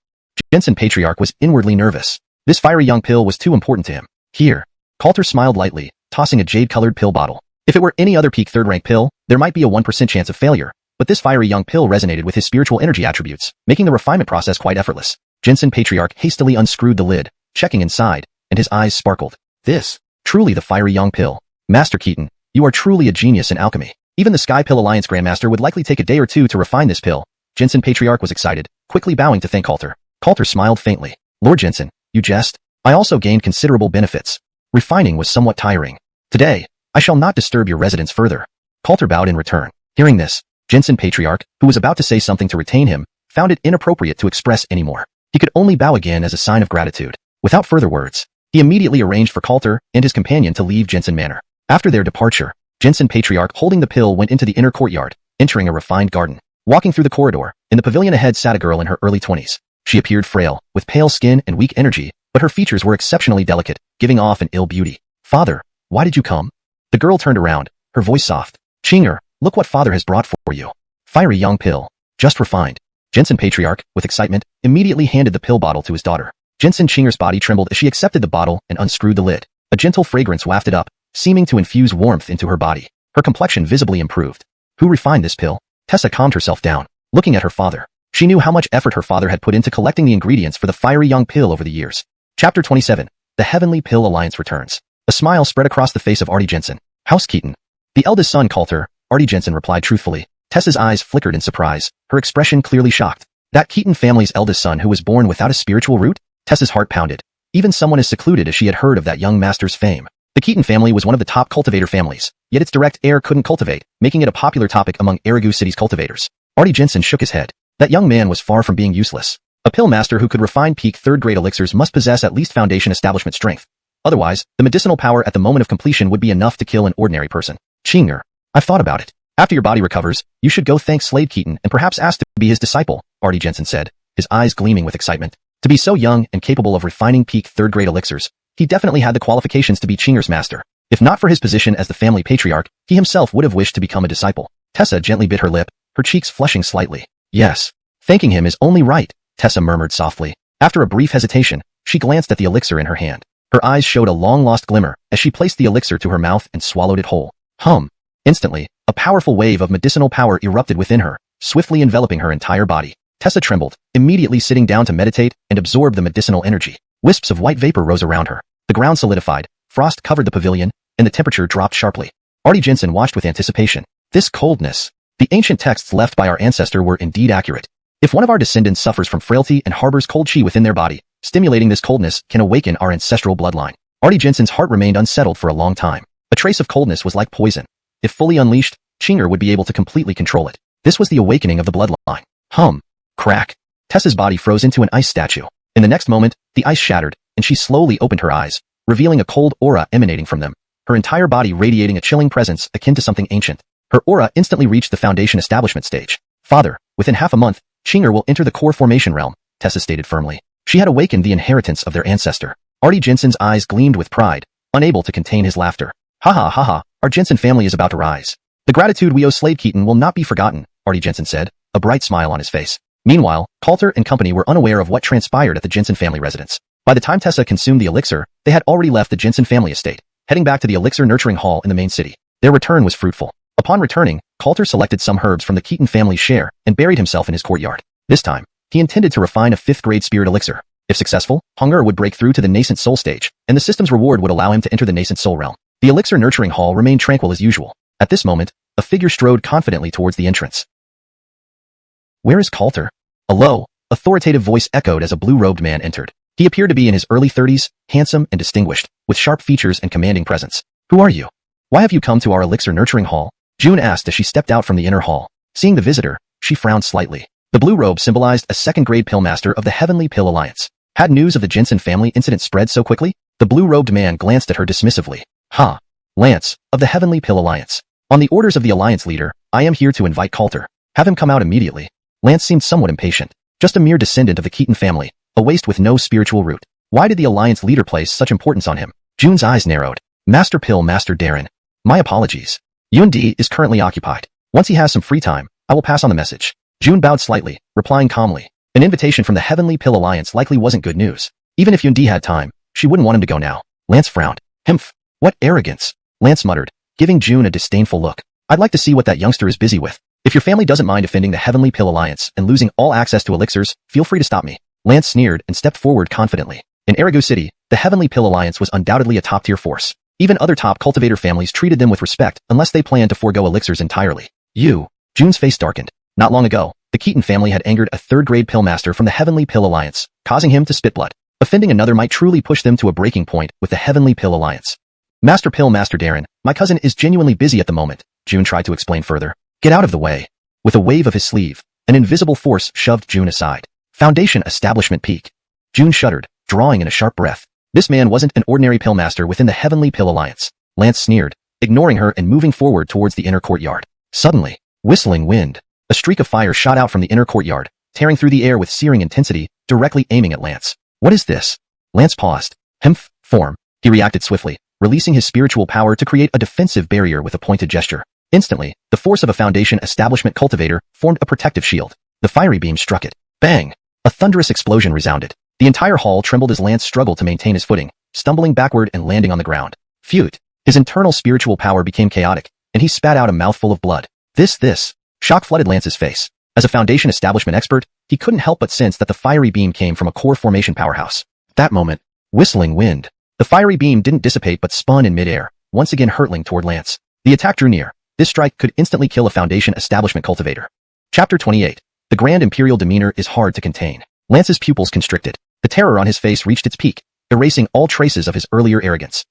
Jensen Patriarch was inwardly nervous. This fiery young pill was too important to him. Here. Coulter smiled lightly, tossing a jade-colored pill bottle. If it were any other peak 3rd-rank pill, there might be a 1% chance of failure, but this fiery young pill resonated with his spiritual energy attributes, making the refinement process quite effortless. Jensen Patriarch hastily unscrewed the lid, checking inside, and his eyes sparkled. This, truly the fiery young pill. Master Keaton, you are truly a genius in alchemy. Even the Sky Pill Alliance Grandmaster would likely take a day or 2 to refine this pill. Jensen Patriarch was excited, quickly bowing to thank Coulter. Coulter smiled faintly. Lord Jensen, you jest? I also gained considerable benefits. Refining was somewhat tiring. Today, I shall not disturb your residence further. Coulter bowed in return. Hearing this, Jensen Patriarch, who was about to say something to retain him, found it inappropriate to express any more. He could only bow again as a sign of gratitude. Without further words, he immediately arranged for Coulter and his companion to leave Jensen Manor. After their departure, Jensen Patriarch holding the pill went into the inner courtyard, entering a refined garden. Walking through the corridor, in the pavilion ahead sat a girl in her early 20s. She appeared frail, with pale skin and weak energy, but her features were exceptionally delicate, giving off an ill beauty. Father, why did you come? The girl turned around, her voice soft. Xianxia, look what father has brought for you. Fiery young pill. Just refined. Jensen Patriarch, with excitement, immediately handed the pill bottle to his daughter. Jensen Xianxia's body trembled as she accepted the bottle and unscrewed the lid. A gentle fragrance wafted up, seeming to infuse warmth into her body. Her complexion visibly improved. Who refined this pill? Tessa calmed herself down, looking at her father. She knew how much effort her father had put into collecting the ingredients for the fiery young pill over the years. Chapter 27. The Heavenly Pill Alliance returns. A smile spread across the face of Artie Jensen. House Keaton. The eldest son Coulter, Artie Jensen replied truthfully. Tessa's eyes flickered in surprise, her expression clearly shocked. That Keaton family's eldest son who was born without a spiritual root? Tessa's heart pounded. Even someone as secluded as she had heard of that young master's fame. The Keaton family was one of the top cultivator families, yet its direct heir couldn't cultivate, making it a popular topic among Erigu City's cultivators. Artie Jensen shook his head. That young man was far from being useless. A pill master who could refine peak third-grade elixirs must possess at least foundation establishment strength. Otherwise, the medicinal power at the moment of completion would be enough to kill an ordinary person. Xianxia, I've thought about it. After your body recovers, you should go thank Slade Keaton and perhaps ask to be his disciple, Artie Jensen said, his eyes gleaming with excitement. To be so young and capable of refining peak third-grade elixirs, he definitely had the qualifications to be Xianxia's master. If not for his position as the family patriarch, he himself would have wished to become a disciple. Tessa gently bit her lip, her cheeks flushing slightly. Yes. Thanking him is only right, Tessa murmured softly. After a brief hesitation, she glanced at the elixir in her hand. Her eyes showed a long-lost glimmer as she placed the elixir to her mouth and swallowed it whole. Instantly, a powerful wave of medicinal power erupted within her, swiftly enveloping her entire body. Tessa trembled, immediately sitting down to meditate and absorb the medicinal energy. Wisps of white vapor rose around her. The ground solidified, frost covered the pavilion, and the temperature dropped sharply. Artie Jensen watched with anticipation. This coldness. The ancient texts left by our ancestor were indeed accurate. If one of our descendants suffers from frailty and harbors cold chi within their body, stimulating this coldness can awaken our ancestral bloodline. Artie Jensen's heart remained unsettled for a long time. A trace of coldness was like poison. If fully unleashed, Xianxia would be able to completely control it. This was the awakening of the bloodline. Crack. Tessa's body froze into an ice statue. In the next moment, the ice shattered, and she slowly opened her eyes, revealing a cold aura emanating from them. Her entire body radiating a chilling presence akin to something ancient. Her aura instantly reached the foundation establishment stage. Father, within half a month, Xianxia will enter the core formation realm, Tessa stated firmly. She had awakened the inheritance of their ancestor. Artie Jensen's eyes gleamed with pride, unable to contain his laughter. Ha ha ha ha, our Jensen family is about to rise. The gratitude we owe Slade Keaton will not be forgotten, Artie Jensen said, a bright smile on his face. Meanwhile, Coulter and company were unaware of what transpired at the Jensen family residence. By the time Tessa consumed the elixir, they had already left the Jensen family estate, heading back to the elixir nurturing hall in the main city. Their return was fruitful. Upon returning, Coulter selected some herbs from the Keaton family's share and buried himself in his courtyard. This time, he intended to refine a 5th-grade spirit elixir. If successful, Hunger would break through to the nascent soul stage, and the system's reward would allow him to enter the nascent soul realm. The elixir nurturing hall remained tranquil as usual. At this moment, a figure strode confidently towards the entrance. Where is Coulter? A low, authoritative voice echoed as a blue-robed man entered. He appeared to be in his early 30s, handsome and distinguished, with sharp features and commanding presence. Who are you? Why have you come to our elixir nurturing hall? June asked as she stepped out from the inner hall. Seeing the visitor, she frowned slightly. The blue robe symbolized a 2nd-grade pill master of the Heavenly Pill Alliance. Had news of the Jensen family incident spread so quickly? The blue-robed man glanced at her dismissively. Lance, of the Heavenly Pill Alliance. On the orders of the Alliance leader, I am here to invite Coulter. Have him come out immediately. Lance seemed somewhat impatient. Just a mere descendant of the Keaton family, a waste with no spiritual root. Why did the Alliance leader place such importance on him? June's eyes narrowed. Master Pill Master Darren. My apologies. Yundi is currently occupied. Once he has some free time, I will pass on the message. June bowed slightly, replying calmly. An invitation from the Heavenly Pill Alliance likely wasn't good news. Even if Yundi had time, she wouldn't want him to go now. Lance frowned. Himph. What arrogance. Lance muttered, giving June a disdainful look. I'd like to see what that youngster is busy with. If your family doesn't mind offending the Heavenly Pill Alliance and losing all access to elixirs, feel free to stop me. Lance sneered and stepped forward confidently. In Erigu City, the Heavenly Pill Alliance was undoubtedly a top-tier force. Even other top cultivator families treated them with respect unless they planned to forego elixirs entirely. June's face darkened. Not long ago, the Keaton family had angered a 3rd-grade pill master from the Heavenly Pill Alliance, causing him to spit blood. Offending another might truly push them to a breaking point with the Heavenly Pill Alliance. Master Pill Master Darren, my cousin is genuinely busy at the moment, June tried to explain further. Get out of the way. With a wave of his sleeve, an invisible force shoved June aside. Foundation Establishment Peak. June shuddered, drawing in a sharp breath. This man wasn't an ordinary pill master within the Heavenly Pill Alliance. Lance sneered, ignoring her and moving forward towards the inner courtyard. Suddenly, whistling wind. A streak of fire shot out from the inner courtyard, tearing through the air with searing intensity, directly aiming at Lance. What is this? Lance paused. Form. He reacted swiftly, releasing his spiritual power to create a defensive barrier with a pointed gesture. Instantly, the force of a Foundation establishment cultivator formed a protective shield. The fiery beam struck it. Bang! A thunderous explosion resounded. The entire hall trembled as Lance struggled to maintain his footing, stumbling backward and landing on the ground. Phew! His internal spiritual power became chaotic, and he spat out a mouthful of blood. This. Shock flooded Lance's face. As a Foundation establishment expert, he couldn't help but sense that the fiery beam came from a core formation powerhouse. At that moment, whistling wind. The fiery beam didn't dissipate but spun in midair, once again hurtling toward Lance. The attack drew near. This strike could instantly kill a Foundation establishment cultivator. Chapter 28. The Grand Imperial demeanor is hard to contain. Lance's pupils constricted. The terror on his face reached its peak, erasing all traces of his earlier arrogance.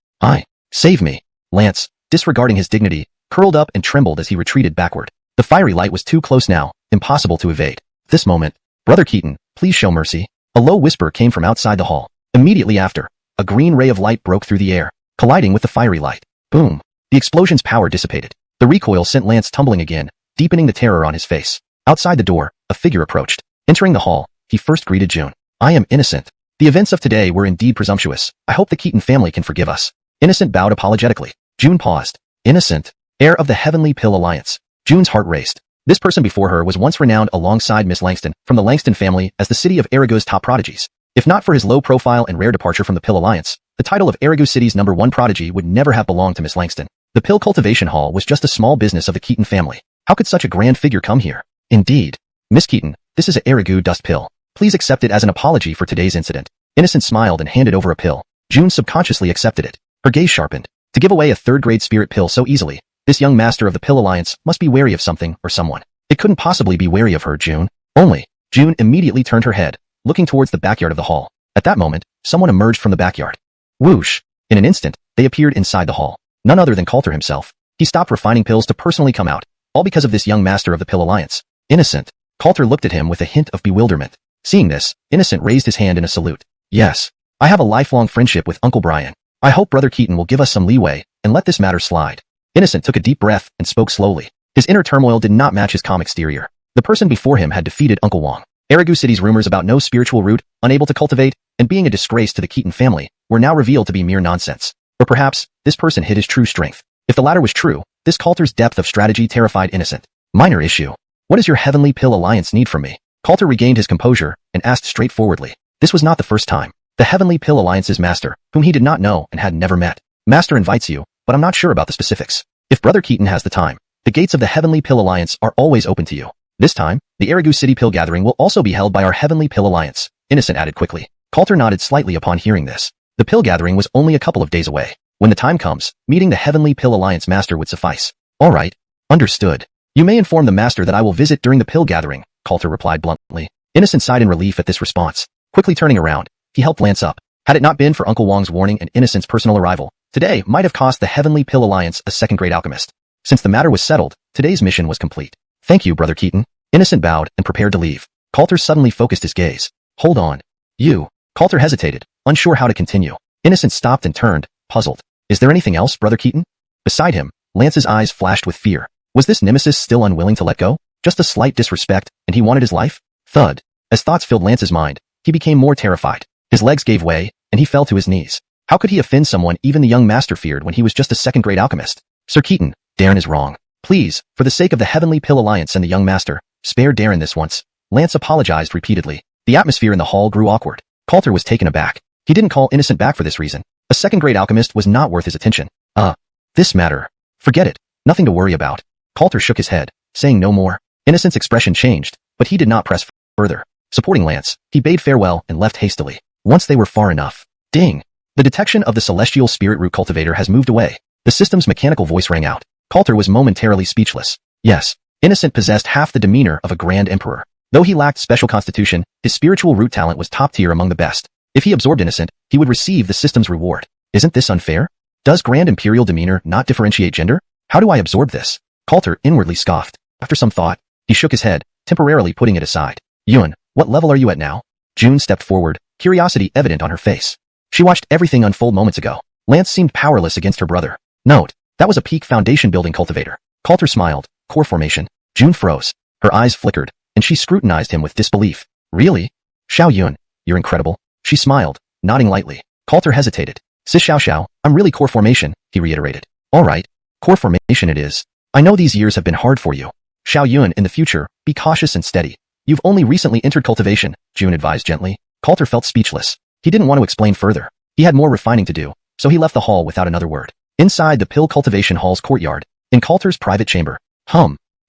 Save me. Lance, disregarding his dignity, curled up and trembled as he retreated backward. The fiery light was too close now, impossible to evade. This moment, Brother Keaton, please show mercy. A low whisper came from outside the hall. Immediately after, a green ray of light broke through the air, colliding with the fiery light. Boom! The explosion's power dissipated. The recoil sent Lance tumbling again, deepening the terror on his face. Outside the door, a figure approached. Entering the hall, he first greeted June. I am Innocent. The events of today were indeed presumptuous. I hope the Keaton family can forgive us. Innocent bowed apologetically. June paused. Innocent, heir of the Heavenly Pill Alliance. June's heart raced. This person before her was once renowned alongside Miss Langston from the Langston family as the city of Erigo's top prodigies. If not for his low profile and rare departure from the Pill Alliance, the title of Erigo City's #1 prodigy would never have belonged to Miss Langston. The Pill Cultivation Hall was just a small business of the Keaton family. How could such a grand figure come here? Indeed. Miss Keaton, this is a Erigo dust pill. Please accept it as an apology for today's incident. Innocent smiled and handed over a pill. June subconsciously accepted it. Her gaze sharpened. To give away a third-grade spirit pill so easily, this young master of the Pill Alliance must be wary of something or someone. It couldn't possibly be wary of her, June. June immediately turned her head, looking towards the backyard of the hall. At that moment, someone emerged from the backyard. Whoosh! In an instant, they appeared inside the hall. None other than Coulter himself. He stopped refining pills to personally come out, all because of this young master of the Pill Alliance. Innocent. Coulter looked at him with a hint of bewilderment. Seeing this, Innocent raised his hand in a salute. Yes. I have a lifelong friendship with Uncle Brian. I hope Brother Keaton will give us some leeway and let this matter slide. Innocent took a deep breath and spoke slowly. His inner turmoil did not match his calm exterior. The person before him had defeated Uncle Wong. Erigo City's rumors about no spiritual root, unable to cultivate, and being a disgrace to the Keaton family were now revealed to be mere nonsense. Or perhaps, this person hid his true strength. If the latter was true, this Coulter's depth of strategy terrified Innocent. Minor issue. What does your Heavenly Pill Alliance need from me? Coulter regained his composure and asked straightforwardly. This was not the first time. The Heavenly Pill Alliance's master, whom he did not know and had never met. Master invites you, but I'm not sure about the specifics. If Brother Keaton has the time, the gates of the Heavenly Pill Alliance are always open to you. This time, the Erigo City Pill Gathering will also be held by our Heavenly Pill Alliance, Innocent added quickly. Coulter nodded slightly upon hearing this. The Pill Gathering was only a couple of days away. When the time comes, meeting the Heavenly Pill Alliance master would suffice. All right. Understood. You may inform the master that I will visit during the Pill Gathering, Coulter replied bluntly. Innocent sighed in relief at this response. Quickly turning around, he helped Lance up. Had it not been for Uncle Wong's warning and Innocent's personal arrival, today might have cost the Heavenly Pill Alliance a second-grade alchemist. Since the matter was settled, today's mission was complete. Thank you, Brother Keaton. Innocent bowed and prepared to leave. Coulter suddenly focused his gaze. Hold on. You. Coulter hesitated, unsure how to continue. Innocent stopped and turned, puzzled. Is there anything else, Brother Keaton? Beside him, Lance's eyes flashed with fear. Was this nemesis still unwilling to let go? Just a slight disrespect, and he wanted his life? Thud. As thoughts filled Lance's mind, he became more terrified. His legs gave way, and he fell to his knees. How could he offend someone even the young master feared when he was just a second-grade alchemist? Sir Keaton, Darren is wrong. Please, for the sake of the Heavenly Pill Alliance and the young master, spare Darren this once. Lance apologized repeatedly. The atmosphere in the hall grew awkward. Coulter was taken aback. He didn't call Innocent back for this reason. A second-grade alchemist was not worth his attention. This matter. Forget it. Nothing to worry about. Coulter shook his head, saying no more. Innocent's expression changed, but he did not press further. Supporting Lance, he bade farewell and left hastily. Once they were far enough. Ding! The detection of the celestial spirit root cultivator has moved away. The system's mechanical voice rang out. Coulter was momentarily speechless. Yes, Innocent possessed half the demeanor of a grand emperor. Though he lacked special constitution, his spiritual root talent was top tier among the best. If he absorbed Innocent, he would receive the system's reward. Isn't this unfair? Does grand imperial demeanor not differentiate gender? How do I absorb this? Coulter inwardly scoffed. After some thought, he shook his head, temporarily putting it aside. Yun, what level are you at now? June stepped forward, curiosity evident on her face. She watched everything unfold moments ago. Lance seemed powerless against her brother. Note, That was a peak foundation building cultivator. Coulter smiled. Core formation. June froze. Her eyes flickered, and she scrutinized him with disbelief. Really? Xiao Yun, you're incredible. She smiled, nodding lightly. Coulter hesitated. Sis Xiao, I'm really core formation, he reiterated. All right. Core formation it is. I know these years have been hard for you. Xiao Yun, in the future, be cautious and steady. You've only recently entered cultivation, June advised gently. Coulter felt speechless. He didn't want to explain further. He had more refining to do, so he left the hall without another word. Inside the pill cultivation hall's courtyard, in Coulter's private chamber.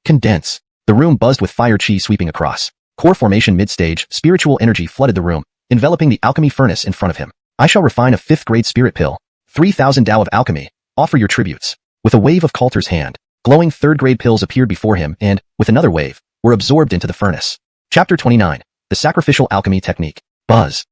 Condense. The room buzzed with fire chi sweeping across. Core formation mid-stage, spiritual energy flooded the room, enveloping the alchemy furnace in front of him. I shall refine a 5th grade spirit pill. 3,000 Dao of alchemy. Offer your tributes. With a wave of Coulter's hand, glowing 3rd grade pills appeared before him and, with another wave, were absorbed into the furnace. Chapter 29. The Sacrificial Alchemy Technique. Buzz.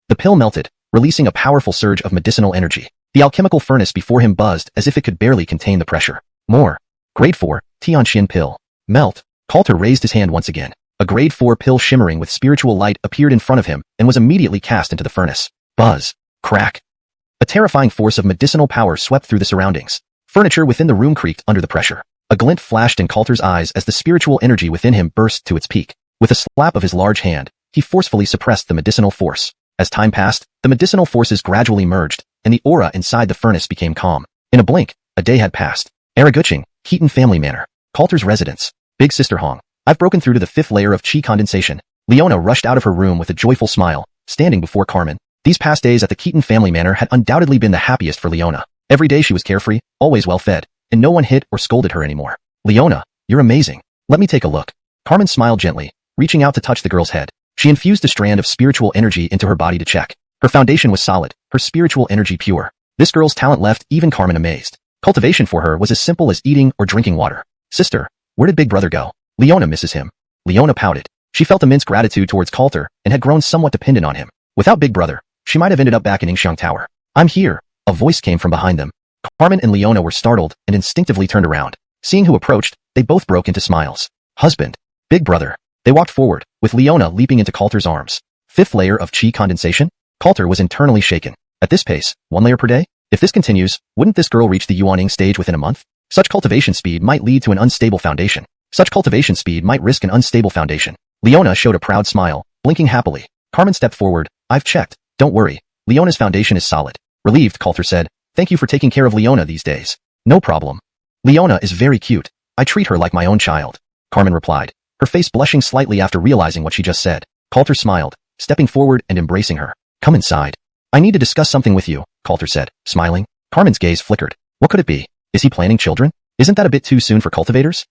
The pill melted, releasing a powerful surge of medicinal energy. The alchemical furnace before him buzzed as if it could barely contain the pressure. More. Grade 4, Tianxian pill. Melt. Coulter raised his hand once again. A grade 4 pill shimmering with spiritual light appeared in front of him and was immediately cast into the furnace. Buzz. Crack. A terrifying force of medicinal power swept through the surroundings. Furniture within the room creaked under the pressure. A glint flashed in Coulter's eyes as the spiritual energy within him burst to its peak. With a slap of his large hand, he forcefully suppressed the medicinal force. As time passed, the medicinal forces gradually merged, and the aura inside the furnace became calm. In a blink, a day had passed. Araguching, Heaton Family Manor. Coulter's residence. Big Sister Hong. I've broken through to the 5th layer of chi condensation. Leona rushed out of her room with a joyful smile, standing before Carmen. These past days at the Keaton family manor had undoubtedly been the happiest for Leona. Every day she was carefree, always well fed, and no one hit or scolded her anymore. Leona, you're amazing. Let me take a look. Carmen smiled gently, reaching out to touch the girl's head. She infused a strand of spiritual energy into her body to check. Her foundation was solid, her spiritual energy pure. This girl's talent left even Carmen amazed. Cultivation for her was as simple as eating or drinking water. Sister, where did Big Brother go? Leona misses him. Leona pouted. She felt immense gratitude towards Coulter and had grown somewhat dependent on him. Without Big Brother, she might have ended up back in Yingxiang Tower. I'm here. A voice came from behind them. Carmen and Leona were startled and instinctively turned around. Seeing who approached, they both broke into smiles. Husband. Big Brother. They walked forward, with Leona leaping into Coulter's arms. 5th layer of chi condensation? Coulter was internally shaken. At this pace, 1 layer per day? If this continues, wouldn't this girl reach the Yuaning stage within a month? Such cultivation speed might lead to an unstable foundation. Such cultivation speed might risk an unstable foundation. Leona showed a proud smile, blinking happily. Carmen stepped forward. I've checked. Don't worry. Leona's foundation is solid. Relieved, Coulter said. Thank you for taking care of Leona these days. No problem. Leona is very cute. I treat her like my own child. Carmen replied, her face blushing slightly after realizing what she just said. Coulter smiled, stepping forward and embracing her. Come inside. I need to discuss something with you, Coulter said, smiling. Carmen's gaze flickered. What could it be? Is he planning children? Isn't that a bit too soon for cultivators?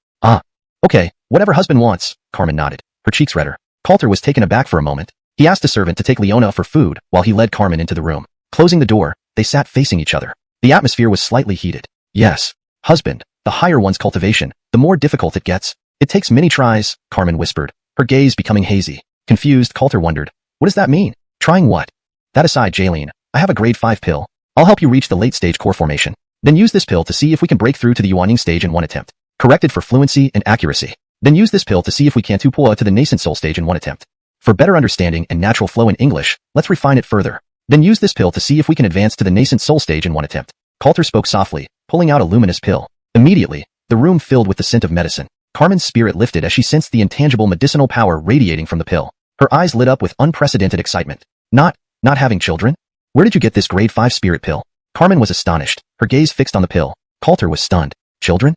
Okay, whatever husband wants, Carmen nodded, her cheeks redder. Coulter was taken aback for a moment. He asked a servant to take Leona for food while he led Carmen into the room. Closing the door, they sat facing each other. The atmosphere was slightly heated. Yes, husband, the higher one's cultivation, the more difficult it gets. It takes many tries, Carmen whispered, her gaze becoming hazy. Confused, Coulter wondered, what does that mean? Trying what? That aside, Jaylene, I have a grade 5 pill. I'll help you reach the late stage core formation. Then use this pill to see if we can break through to the Yuaning stage in 1 attempt. Corrected for fluency and accuracy. Then use this pill to see if we can tupua to the nascent soul stage in 1 attempt. For better understanding and natural flow in English, let's refine it further. Then use this pill to see if we can advance to the nascent soul stage in 1 attempt. Coulter spoke softly, pulling out a luminous pill. Immediately, the room filled with the scent of medicine. Carmen's spirit lifted as she sensed the intangible medicinal power radiating from the pill. Her eyes lit up with unprecedented excitement. Not having children? Where did you get this grade 5 spirit pill? Carmen was astonished, her gaze fixed on the pill. Coulter was stunned. Children?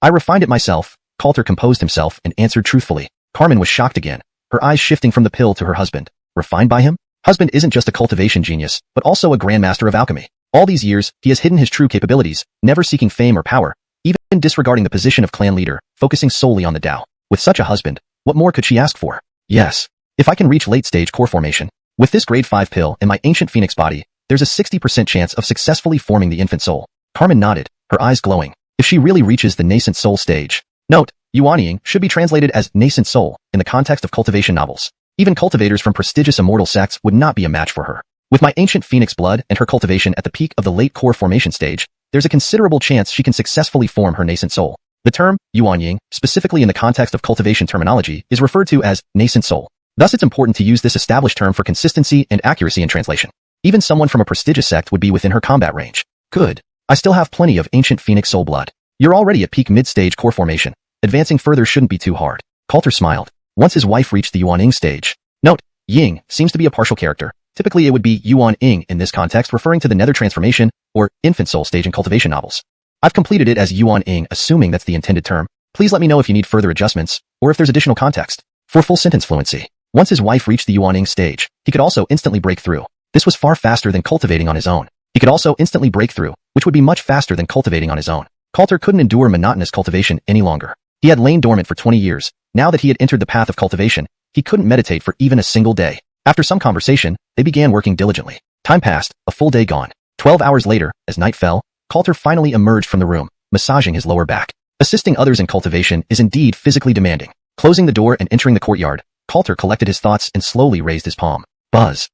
I refined it myself. Coulter composed himself and answered truthfully. Carmen was shocked again, her eyes shifting from the pill to her husband. Refined by him? Husband isn't just a cultivation genius, but also a grandmaster of alchemy. All these years, he has hidden his true capabilities, never seeking fame or power, even disregarding the position of clan leader, focusing solely on the Tao. With such a husband, what more could she ask for? Yes. If I can reach late-stage core formation, with this grade 5 pill in my ancient phoenix body, there's a 60% chance of successfully forming the infant soul. Carmen nodded, her eyes glowing. If she really reaches the nascent soul stage. Note, Yuanying should be translated as nascent soul in the context of cultivation novels. Even cultivators from prestigious immortal sects would not be a match for her. With my ancient phoenix blood and her cultivation at the peak of the late core formation stage, there's a considerable chance she can successfully form her nascent soul. The term, Yuanying, specifically in the context of cultivation terminology, is referred to as nascent soul. Thus it's important to use this established term for consistency and accuracy in translation. Even someone from a prestigious sect would be within her combat range. Good. I still have plenty of ancient Phoenix soul blood. You're already at peak mid-stage core formation. Advancing further shouldn't be too hard. Coulter smiled. Once his wife reached the Yuan-Ing stage. Note, Ying seems to be a partial character. Typically it would be Yuan-Ing in this context, referring to the nether transformation or infant soul stage in cultivation novels. I've completed it as Yuan-Ing, assuming that's the intended term. Please let me know if you need further adjustments, or if there's additional context. For full sentence fluency. Once his wife reached the Yuan-Ing stage, he could also instantly break through. This was far faster than cultivating on his own. He could also instantly break through, which would be much faster than cultivating on his own. Coulter couldn't endure monotonous cultivation any longer. He had lain dormant for 20 years. Now that he had entered the path of cultivation, he couldn't meditate for even a single day. After some conversation, they began working diligently. Time passed, a full day gone. 12 hours later, as night fell, Coulter finally emerged from the room, massaging his lower back. Assisting others in cultivation is indeed physically demanding. Closing the door and entering the courtyard, Coulter collected his thoughts and slowly raised his palm. Buzz.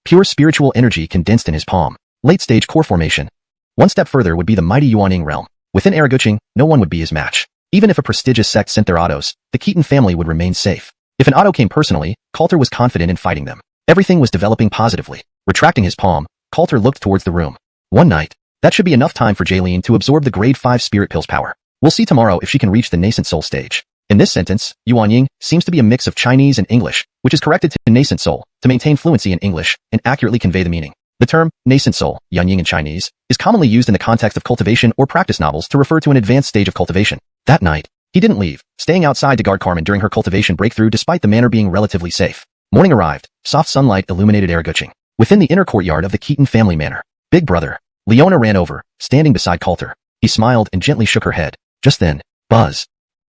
Pure spiritual energy condensed in his palm. Late-stage core formation. One step further would be the mighty Yuan-Ing realm. Within Araguching, no one would be his match. Even if a prestigious sect sent their autos, the Keaton family would remain safe. If an auto came personally, Coulter was confident in fighting them. Everything was developing positively. Retracting his palm, Coulter looked towards the room. One night. That should be enough time for Jaylene to absorb the grade 5 spirit pill's power. We'll see tomorrow if she can reach the nascent soul stage. In this sentence, Yuan-Ying seems to be a mix of Chinese and English, which is corrected to nascent soul, to maintain fluency in English and accurately convey the meaning. The term, nascent soul, Yuan-Ying in Chinese, is commonly used in the context of cultivation or practice novels to refer to an advanced stage of cultivation. That night, he didn't leave, staying outside to guard Carmen during her cultivation breakthrough despite the manor being relatively safe. Morning arrived, soft sunlight illuminated Araguching. Within the inner courtyard of the Keaton family manor, Big Brother, Leona ran over, standing beside Coulter. He smiled and gently shook her head. Just then, buzz.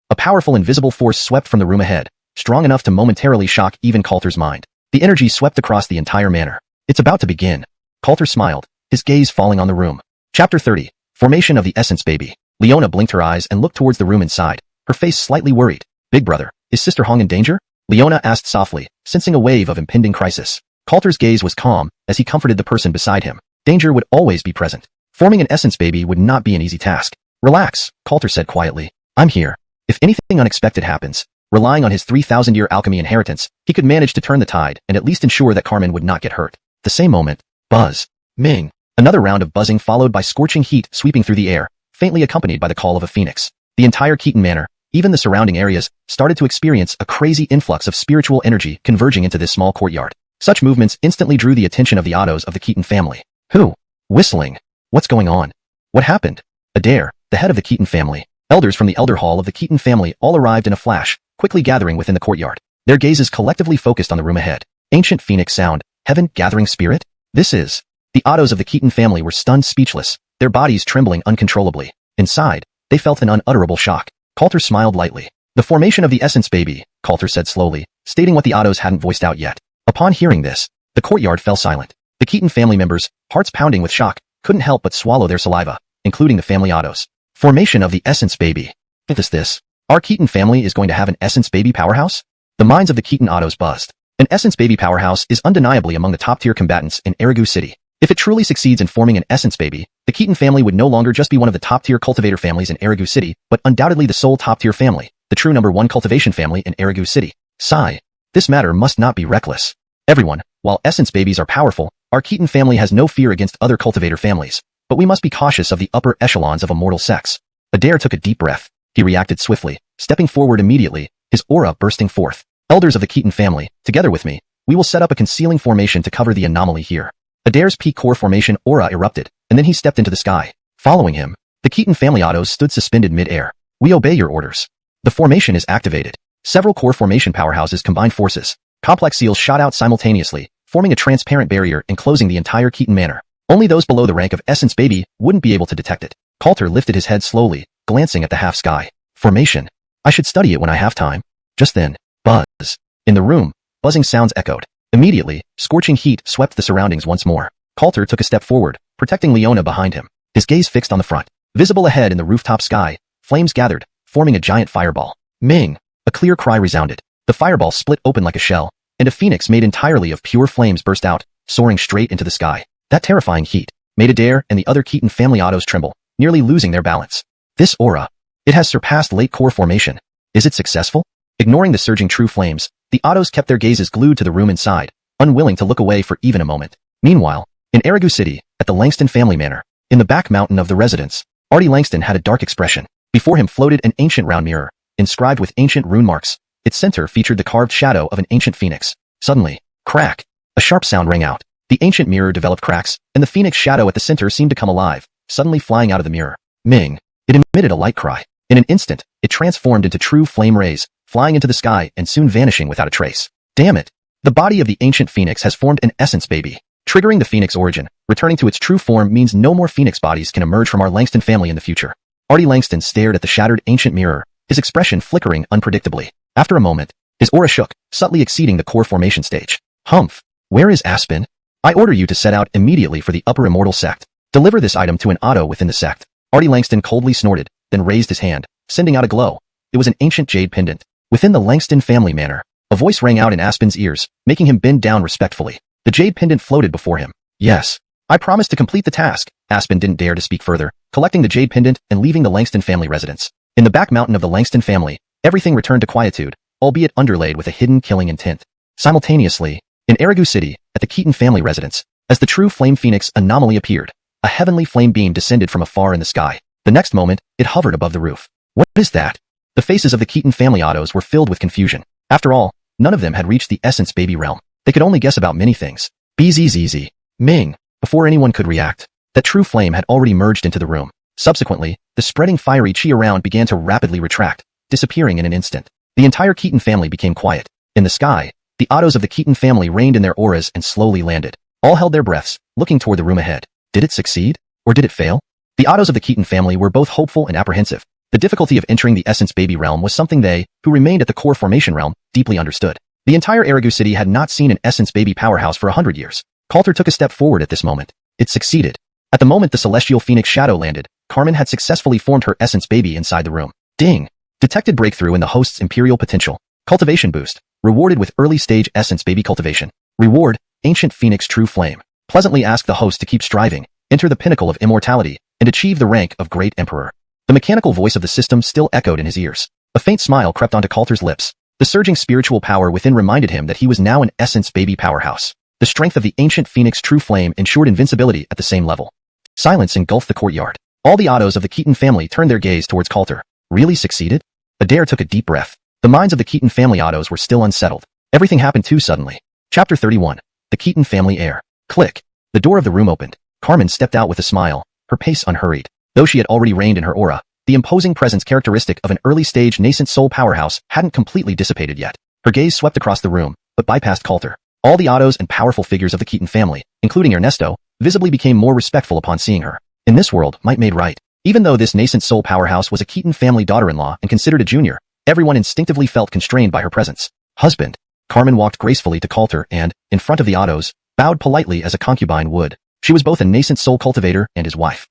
A powerful invisible force swept from the room ahead, strong enough to momentarily shock even Coulter's mind. The energy swept across the entire manor. It's about to begin. Coulter smiled, his gaze falling on the room. Chapter 30. Formation of the Essence Baby. Leona blinked her eyes and looked towards the room inside, her face slightly worried. Big Brother, is Sister Hong in danger? Leona asked softly, sensing a wave of impending crisis. Coulter's gaze was calm as he comforted the person beside him. Danger would always be present. Forming an Essence Baby would not be an easy task. Relax, Coulter said quietly. I'm here. If anything unexpected happens, relying on his 3,000-year alchemy inheritance, he could manage to turn the tide and at least ensure that Carmen would not get hurt. The same moment, buzz. Ming. Another round of buzzing followed by scorching heat sweeping through the air, faintly accompanied by the call of a phoenix. The entire Keaton Manor, even the surrounding areas, started to experience a crazy influx of spiritual energy converging into this small courtyard. Such movements instantly drew the attention of the autos of the Keaton family. Who? Whistling. What's going on? What happened? Adair, the head of the Keaton family. Elders from the elder hall of the Keaton family all arrived in a flash, quickly gathering within the courtyard. Their gazes collectively focused on the room ahead. Ancient phoenix sound. Heaven gathering spirit? This is. The autos of the Keaton family were stunned speechless, their bodies trembling uncontrollably. Inside, they felt an unutterable shock. Coulter smiled lightly. The formation of the Essence Baby, Coulter said slowly, stating what the autos hadn't voiced out yet. Upon hearing this, the courtyard fell silent. The Keaton family members, hearts pounding with shock, couldn't help but swallow their saliva, including the family autos. Formation of the Essence Baby. Is this? Our Keaton family is going to have an Essence Baby powerhouse? The minds of the Keaton autos buzzed. An Essence Baby powerhouse is undeniably among the top-tier combatants in Erigu City. If it truly succeeds in forming an Essence Baby, the Keaton family would no longer just be one of the top-tier cultivator families in Erigu City, but undoubtedly the sole top-tier family, the true #1 cultivation family in Erigu City. Sigh. This matter must not be reckless. Everyone, while Essence Babies are powerful, our Keaton family has no fear against other cultivator families, but we must be cautious of the upper echelons of a mortal sex. Adair took a deep breath. He reacted swiftly, stepping forward immediately, his aura bursting forth. Elders of the Keaton family, together with me, we will set up a concealing formation to cover the anomaly here. Adair's peak core formation aura erupted, and then he stepped into the sky. Following him, the Keaton family autos stood suspended mid-air. We obey your orders. The formation is activated. Several core formation powerhouses combined forces. Complex seals shot out simultaneously, forming a transparent barrier enclosing the entire Keaton Manor. Only those below the rank of Essence Baby wouldn't be able to detect it. Coulter lifted his head slowly, glancing at the half sky. Formation. I should study it when I have time. Just then, buzz. In the room, buzzing sounds echoed. Immediately, scorching heat swept the surroundings once more. Coulter took a step forward, protecting Leona behind him. His gaze fixed on the front. Visible ahead in the rooftop sky, flames gathered, forming a giant fireball. Ming! A clear cry resounded. The fireball split open like a shell, and a phoenix made entirely of pure flames burst out, soaring straight into the sky. That terrifying heat made Adair and the other Keaton family autos tremble, nearly losing their balance. This aura. It has surpassed late core formation. Is it successful? Ignoring the surging true flames, the autos kept their gazes glued to the room inside, unwilling to look away for even a moment. Meanwhile, in Erigu City, at the Langston family manor, In the back mountain of the residence, Langston had a dark expression. Before him floated an ancient round mirror, inscribed with ancient rune marks. Its center featured the carved shadow of an ancient phoenix. Suddenly, crack! A sharp sound rang out. The ancient mirror developed cracks, and the phoenix shadow at the center seemed to come alive, suddenly flying out of the mirror. Ming! It emitted a light cry. In an instant, it transformed into true flame rays, flying into the sky and soon vanishing without a trace. Damn it! The body of the ancient phoenix has formed an essence baby. Triggering the phoenix origin, returning to its true form means no more phoenix bodies can emerge from our Langston family in the future. Langston stared at the shattered ancient mirror, his expression flickering unpredictably. After a moment, his aura shook, subtly exceeding the core formation stage. Humph! Where is Aspen? I order you to set out immediately for the upper immortal sect. Deliver this item to an auto within the sect. Langston coldly snorted, then raised his hand, sending out a glow. It was an ancient jade pendant. Within the Langston family manor, a voice rang out in Aspen's ears, making him bend down respectfully. The jade pendant floated before him. Yes. I promised to complete the task. Aspen didn't dare to speak further, collecting the jade pendant and leaving the Langston family residence. In the back mountain of the Langston family, everything returned to quietude, albeit underlaid with a hidden killing intent. Simultaneously, in Erigu City, at the Keaton family residence, as the true flame phoenix anomaly appeared, a heavenly flame beam descended from afar in the sky. The next moment, it hovered above the roof. What is that? The faces of the Keaton family autos were filled with confusion. After all, none of them had reached the essence baby realm. They could only guess about many things. BZZZ. Ming. Before anyone could react, that true flame had already merged into the room. Subsequently, the spreading fiery chi around began to rapidly retract, disappearing in an instant. The entire Keaton family became quiet. In the sky, the autos of the Keaton family reined in their auras and slowly landed. All held their breaths, looking toward the room ahead. Did it succeed? Or did it fail? The autos of the Keaton family were both hopeful and apprehensive. The difficulty of entering the essence baby realm was something they, who remained at the core formation realm, deeply understood. The entire Erigu City had not seen an essence baby powerhouse for 100 years. Coulter took a step forward at this moment. It succeeded. At the moment the celestial phoenix shadow landed, Carmen had successfully formed her essence baby inside the room. Ding! Detected breakthrough in the host's imperial potential. Cultivation boost. Rewarded with early stage essence baby cultivation. Reward, ancient phoenix true flame. Pleasantly ask the host to keep striving, enter the pinnacle of immortality, and achieve the rank of great emperor. The mechanical voice of the system still echoed in his ears. A faint smile crept onto Coulter's lips. The surging spiritual power within reminded him that he was now an essence baby powerhouse. The strength of the ancient phoenix true flame ensured invincibility at the same level. Silence engulfed the courtyard. All the autos of the Keaton family turned their gaze towards Coulter. Really succeeded? Adair took a deep breath. The minds of the Keaton family autos were still unsettled. Everything happened too suddenly. Chapter 31. The Keaton family heir. Click. The door of the room opened. Carmen stepped out with a smile, her pace unhurried. Though she had already reigned in her aura, the imposing presence characteristic of an early-stage nascent soul powerhouse hadn't completely dissipated yet. Her gaze swept across the room, but bypassed Coulter. All the autos and powerful figures of the Keaton family, including Ernesto, visibly became more respectful upon seeing her. In this world, might made right. Even though this nascent soul powerhouse was a Keaton family daughter-in-law and considered a junior, everyone instinctively felt constrained by her presence. Husband. Carmen walked gracefully to Coulter and, in front of the autos, bowed politely as a concubine would. She was both a nascent soul cultivator and his wife.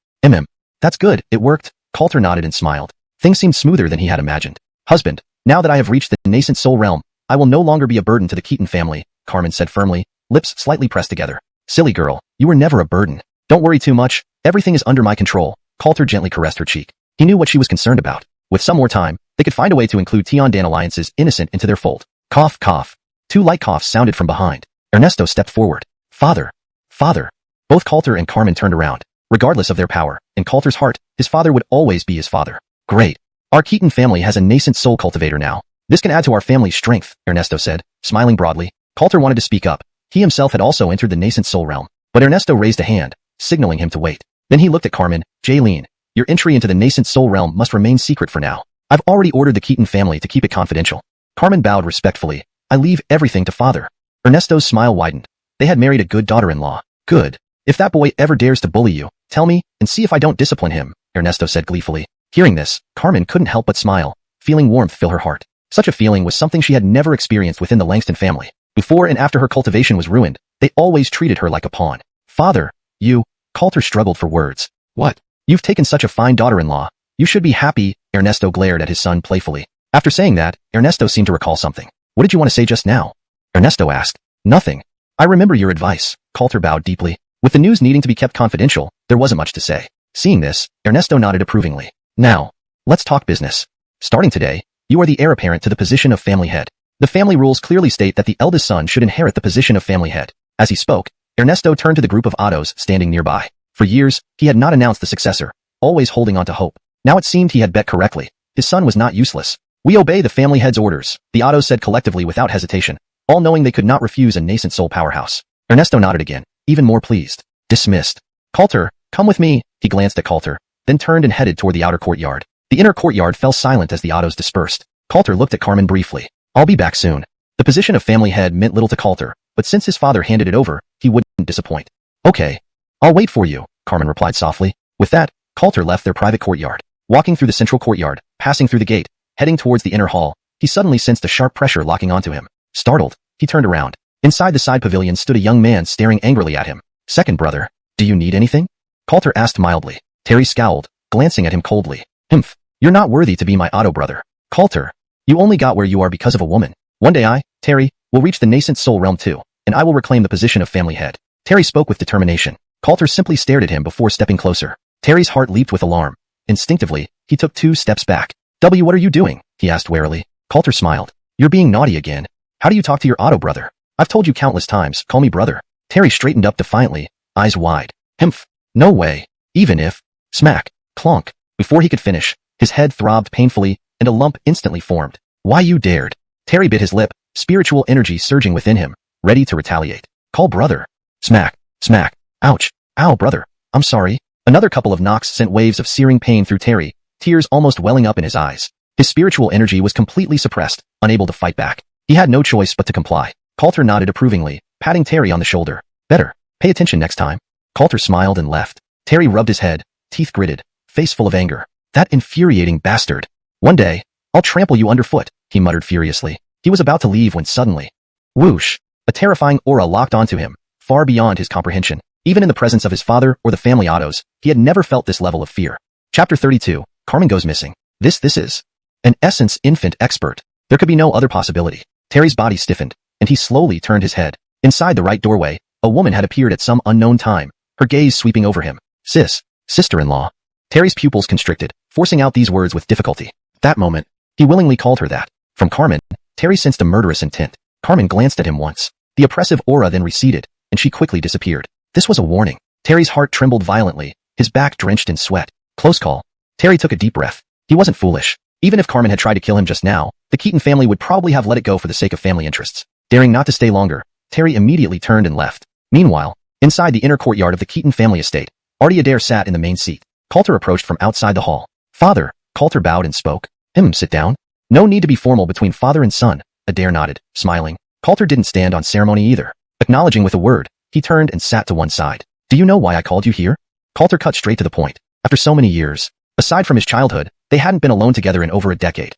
That's good, it worked. Coulter nodded and smiled. Things seemed smoother than he had imagined. Husband, now that I have reached the nascent soul realm, I will no longer be a burden to the Keaton family, Carmen said firmly, lips slightly pressed together. Silly girl, you were never a burden. Don't worry too much, everything is under my control. Coulter gently caressed her cheek. He knew what she was concerned about. With some more time, they could find a way to include Tian Alliance's innocent into their fold. Cough, cough. Two light coughs sounded from behind. Ernesto stepped forward. Father. Father. Both Coulter and Carmen turned around. Regardless of their power, in Coulter's heart, his father would always be his father. Great. Our Keaton family has a nascent soul cultivator now. This can add to our family's strength, Ernesto said, smiling broadly. Coulter wanted to speak up. He himself had also entered the nascent soul realm. But Ernesto raised a hand, signaling him to wait. Then he looked at Carmen. Jaylene, your entry into the nascent soul realm must remain secret for now. I've already ordered the Keaton family to keep it confidential. Carmen bowed respectfully. I leave everything to father. Ernesto's smile widened. They had married a good daughter-in-law. Good. If that boy ever dares to bully you, tell me, and see if I don't discipline him, Ernesto said gleefully. Hearing this, Carmen couldn't help but smile, feeling warmth fill her heart. Such a feeling was something she had never experienced within the Langston family. Before and after her cultivation was ruined, they always treated her like a pawn. Father, you, Coulter struggled for words. What? You've taken such a fine daughter-in-law. You should be happy, Ernesto glared at his son playfully. After saying that, Ernesto seemed to recall something. What did you want to say just now? Ernesto asked. Nothing. I remember your advice, Coulter bowed deeply. With the news needing to be kept confidential, there wasn't much to say. Seeing this, Ernesto nodded approvingly. Now, let's talk business. Starting today, you are the heir apparent to the position of family head. The family rules clearly state that the eldest son should inherit the position of family head. As he spoke, Ernesto turned to the group of autos standing nearby. For years, he had not announced the successor, always holding on to hope. Now it seemed he had bet correctly. His son was not useless. We obey the family head's orders, the Ottos said collectively without hesitation, all knowing they could not refuse a nascent soul powerhouse. Ernesto nodded again, even more pleased. Dismissed. Coulter, come with me. He glanced at Coulter, then turned and headed toward the outer courtyard. The inner courtyard fell silent as the Ottos dispersed. Coulter looked at Carmen briefly. I'll be back soon. The position of family head meant little to Coulter, but since his father handed it over, he wouldn't disappoint. Okay. I'll wait for you, Carmen replied softly. With that, Coulter left their private courtyard. Walking through the central courtyard, passing through the gate, heading towards the inner hall, he suddenly sensed a sharp pressure locking onto him. Startled, he turned around. Inside the side pavilion stood a young man staring angrily at him. Second brother, do you need anything? Coulter asked mildly. Terry scowled, glancing at him coldly. Humph, you're not worthy to be my Otto brother. Coulter, you only got where you are because of a woman. One day I, Terry, will reach the nascent soul realm too, and I will reclaim the position of family head. Terry spoke with determination. Coulter simply stared at him before stepping closer. Terry's heart leaped with alarm. Instinctively, he took 2 steps back. What are you doing? He asked warily. Coulter smiled. You're being naughty again. How do you talk to your Otto brother? I've told you countless times, call me brother. Terry straightened up defiantly, eyes wide. Humph. No way. Even if. Smack. Clonk. Before he could finish, his head throbbed painfully, and a lump instantly formed. Why you dared? Terry bit his lip, spiritual energy surging within him, ready to retaliate. Call brother. Smack. Smack. Ouch. Ow brother. I'm sorry. Another couple of knocks sent waves of searing pain through Terry, tears almost welling up in his eyes. His spiritual energy was completely suppressed, unable to fight back. He had no choice but to comply. Coulter nodded approvingly, patting Terry on the shoulder. Better. Pay attention next time. Coulter smiled and left. Terry rubbed his head, teeth gritted, face full of anger. That infuriating bastard. One day, I'll trample you underfoot, he muttered furiously. He was about to leave when suddenly, whoosh, a terrifying aura locked onto him, far beyond his comprehension. Even in the presence of his father or the family Ottos, he had never felt this level of fear. Chapter 32, Carmen goes missing. This is an essence infant expert. There could be no other possibility. Terry's body stiffened, and he slowly turned his head. Inside the right doorway, a woman had appeared at some unknown time, her gaze sweeping over him. Sister-in-law. Terry's pupils constricted, forcing out these words with difficulty. That moment, he willingly called her that. From Carmen, Terry sensed a murderous intent. Carmen glanced at him once. The oppressive aura then receded, and she quickly disappeared. This was a warning. Terry's heart trembled violently, his back drenched in sweat. Close call. Terry took a deep breath. He wasn't foolish. Even if Carmen had tried to kill him just now, the Keaton family would probably have let it go for the sake of family interests. Daring not to stay longer, Terry immediately turned and left. Meanwhile, inside the inner courtyard of the Keaton family estate, Adair sat in the main seat. Coulter approached from outside the hall. Father, Coulter bowed and spoke. Sit down. No need to be formal between father and son. Adair nodded, smiling. Coulter didn't stand on ceremony either. Acknowledging with a word, he turned and sat to one side. Do you know why I called you here? Coulter cut straight to the point. After so many years, aside from his childhood, they hadn't been alone together in over a decade.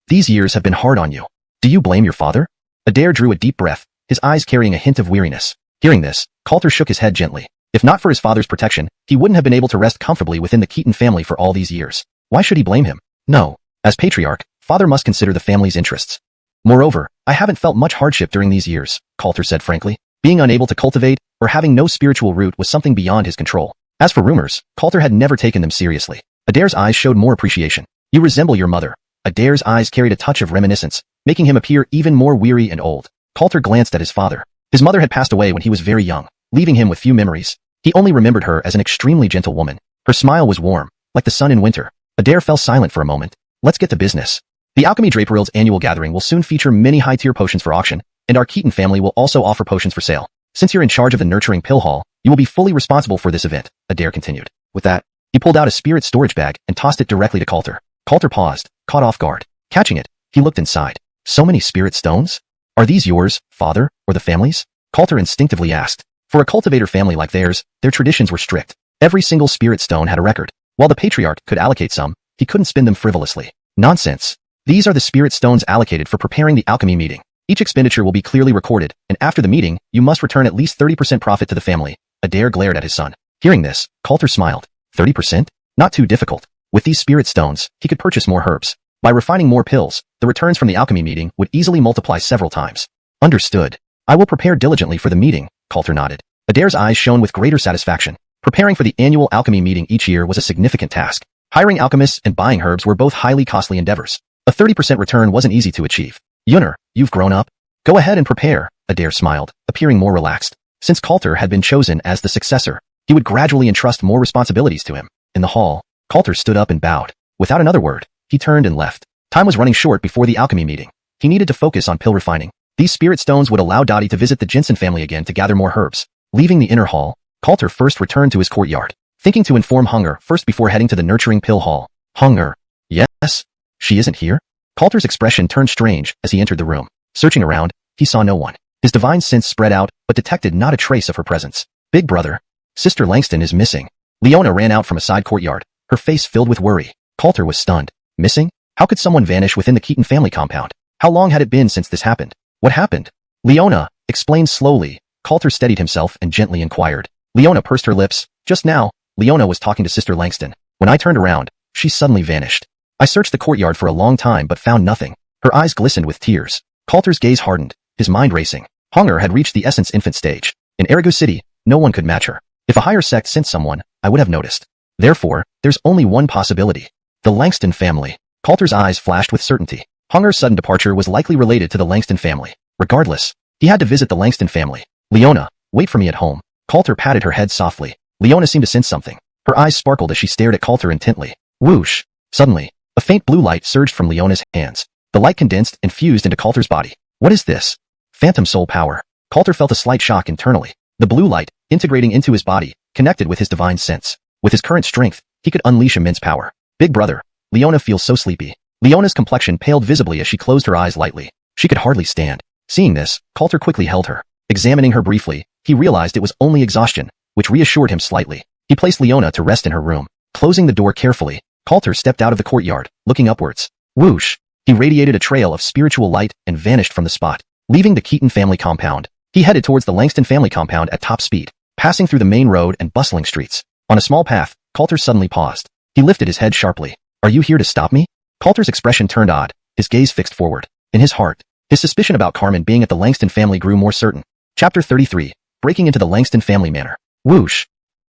These years have been hard on you. Do you blame your father? Adair drew a deep breath, his eyes carrying a hint of weariness. Hearing this, Coulter shook his head gently. If not for his father's protection, he wouldn't have been able to rest comfortably within the Keaton family for all these years. Why should he blame him? No. As patriarch, father must consider the family's interests. Moreover, I haven't felt much hardship during these years, Coulter said frankly. Being unable to cultivate, or having no spiritual root was something beyond his control. As for rumors, Coulter had never taken them seriously. Adair's eyes showed more appreciation. You resemble your mother. Adair's eyes carried a touch of reminiscence, making him appear even more weary and old. Coulter glanced at his father. His mother had passed away when he was very young, leaving him with few memories. He only remembered her as an extremely gentle woman. Her smile was warm, like the sun in winter. Adair fell silent for a moment. Let's get to business. The Alchemy Draperild's annual gathering will soon feature many high-tier potions for auction, and our Keaton family will also offer potions for sale. Since you're in charge of the nurturing pill hall, you will be fully responsible for this event, Adair continued. With that, he pulled out a spirit storage bag and tossed it directly to Coulter. Coulter paused, caught off guard. Catching it, he looked inside. So many spirit stones? Are these yours, father, or the family's? Coulter instinctively asked. For a cultivator family like theirs, their traditions were strict. Every single spirit stone had a record. While the patriarch could allocate some, he couldn't spend them frivolously. Nonsense. These are the spirit stones allocated for preparing the alchemy meeting. Each expenditure will be clearly recorded, and after the meeting, you must return at least 30% profit to the family. Adair glared at his son. Hearing this, Coulter smiled. 30%? Not too difficult. With these spirit stones, he could purchase more herbs. By refining more pills, the returns from the alchemy meeting would easily multiply several times. Understood. I will prepare diligently for the meeting, Coulter nodded. Adair's eyes shone with greater satisfaction. Preparing for the annual alchemy meeting each year was a significant task. Hiring alchemists and buying herbs were both highly costly endeavors. A 30% return wasn't easy to achieve. You've grown up. Go ahead and prepare, Adair smiled, appearing more relaxed. Since Coulter had been chosen as the successor, He would gradually entrust more responsibilities to him. In the hall, Coulter stood up and bowed. Without another word, he turned and left. Time was running short before the alchemy meeting. He needed to focus on pill refining. These spirit stones would allow Dottie to visit the Jensen family again to gather more herbs. Leaving the inner hall, Coulter first returned to his courtyard, thinking to inform Hunger first before heading to the nurturing pill hall. Hunger. Yes? She isn't here? Coulter's expression turned strange as he entered the room. Searching around, he saw no one. His divine sense spread out, but detected not a trace of her presence. Big brother. Sister Langston is missing. Leona ran out from a side courtyard, her face filled with worry. Coulter was stunned. Missing? How could someone vanish within the Keaton family compound? How long had it been since this happened? What happened? Leona, explained slowly. Coulter steadied himself and gently inquired. Leona pursed her lips. Just now, Leona was talking to Sister Langston. When I turned around, she suddenly vanished. I searched the courtyard for a long time but found nothing. Her eyes glistened with tears. Coulter's gaze hardened, his mind racing. Hunger had reached the essence infant stage. In Erigu City, no one could match her. If a higher sect sent someone, I would have noticed. Therefore, there's only one possibility. The Langston family. Coulter's eyes flashed with certainty. Hunger's sudden departure was likely related to the Langston family. Regardless, he had to visit the Langston family. Leona, wait for me at home. Coulter patted her head softly. Leona seemed to sense something. Her eyes sparkled as she stared at Coulter intently. Whoosh! Suddenly, a faint blue light surged from Leona's hands. The light condensed and fused into Coulter's body. What is this? Phantom soul power. Coulter felt a slight shock internally. The blue light, integrating into his body, connected with his divine sense. With his current strength, he could unleash immense power. Big brother. Leona feels so sleepy. Leona's complexion paled visibly as she closed her eyes lightly. She could hardly stand. Seeing this, Coulter quickly held her. Examining her briefly, he realized it was only exhaustion, which reassured him slightly. He placed Leona to rest in her room. Closing the door carefully, Coulter stepped out of the courtyard, looking upwards. Whoosh! He radiated a trail of spiritual light and vanished from the spot. Leaving the Keaton family compound, he headed towards the Langston family compound at top speed, passing through the main road and bustling streets. On a small path, Coulter suddenly paused. He lifted his head sharply. Are you here to stop me? Coulter's expression turned odd, his gaze fixed forward. In his heart, his suspicion about Carmen being at the Langston family grew more certain. Chapter 33. Breaking into the Langston family manor. Whoosh!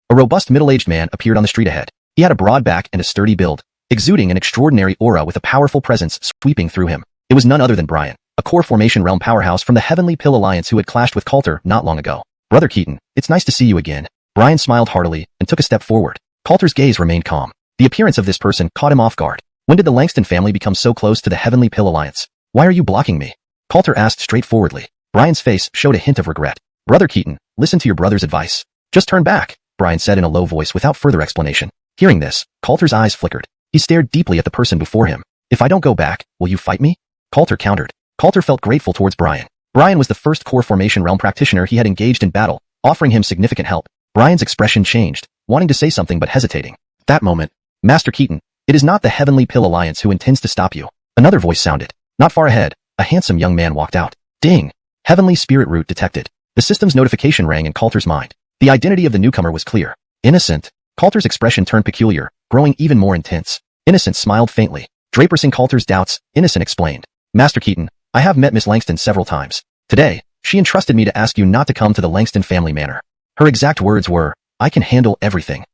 A robust middle-aged man appeared on the street ahead. He had a broad back and a sturdy build, exuding an extraordinary aura with a powerful presence sweeping through him. It was none other than Brian, a core formation realm powerhouse from the Heavenly Pill Alliance who had clashed with Coulter not long ago. Brother Keaton, it's nice to see you again. Brian smiled heartily and took a step forward. Coulter's gaze remained calm. The appearance of this person caught him off guard. When did the Langston family become so close to the Heavenly Pill Alliance? Why are you blocking me? Coulter asked straightforwardly. Brian's face showed a hint of regret. Brother Keaton, listen to your brother's advice. Just turn back, Brian said in a low voice without further explanation. Hearing this, Coulter's eyes flickered. He stared deeply at the person before him. If I don't go back, will you fight me? Coulter countered. Coulter felt grateful towards Brian. Brian was the first core formation realm practitioner he had engaged in battle, offering him significant help. Brian's expression changed, wanting to say something but hesitating. At that moment, Master Keaton, it is not the Heavenly Pill Alliance who intends to stop you. Another voice sounded. Not far ahead, a handsome young man walked out. Ding! Heavenly Spirit Root detected. The system's notification rang in Coulter's mind. The identity of the newcomer was clear. Innocent. Coulter's expression turned peculiar, growing even more intense. Innocent smiled faintly. Drapersing Coulter's doubts, Innocent explained. Master Keaton, I have met Miss Langston several times. Today, she entrusted me to ask you not to come to the Langston family manor. Her exact words were, I can handle everything.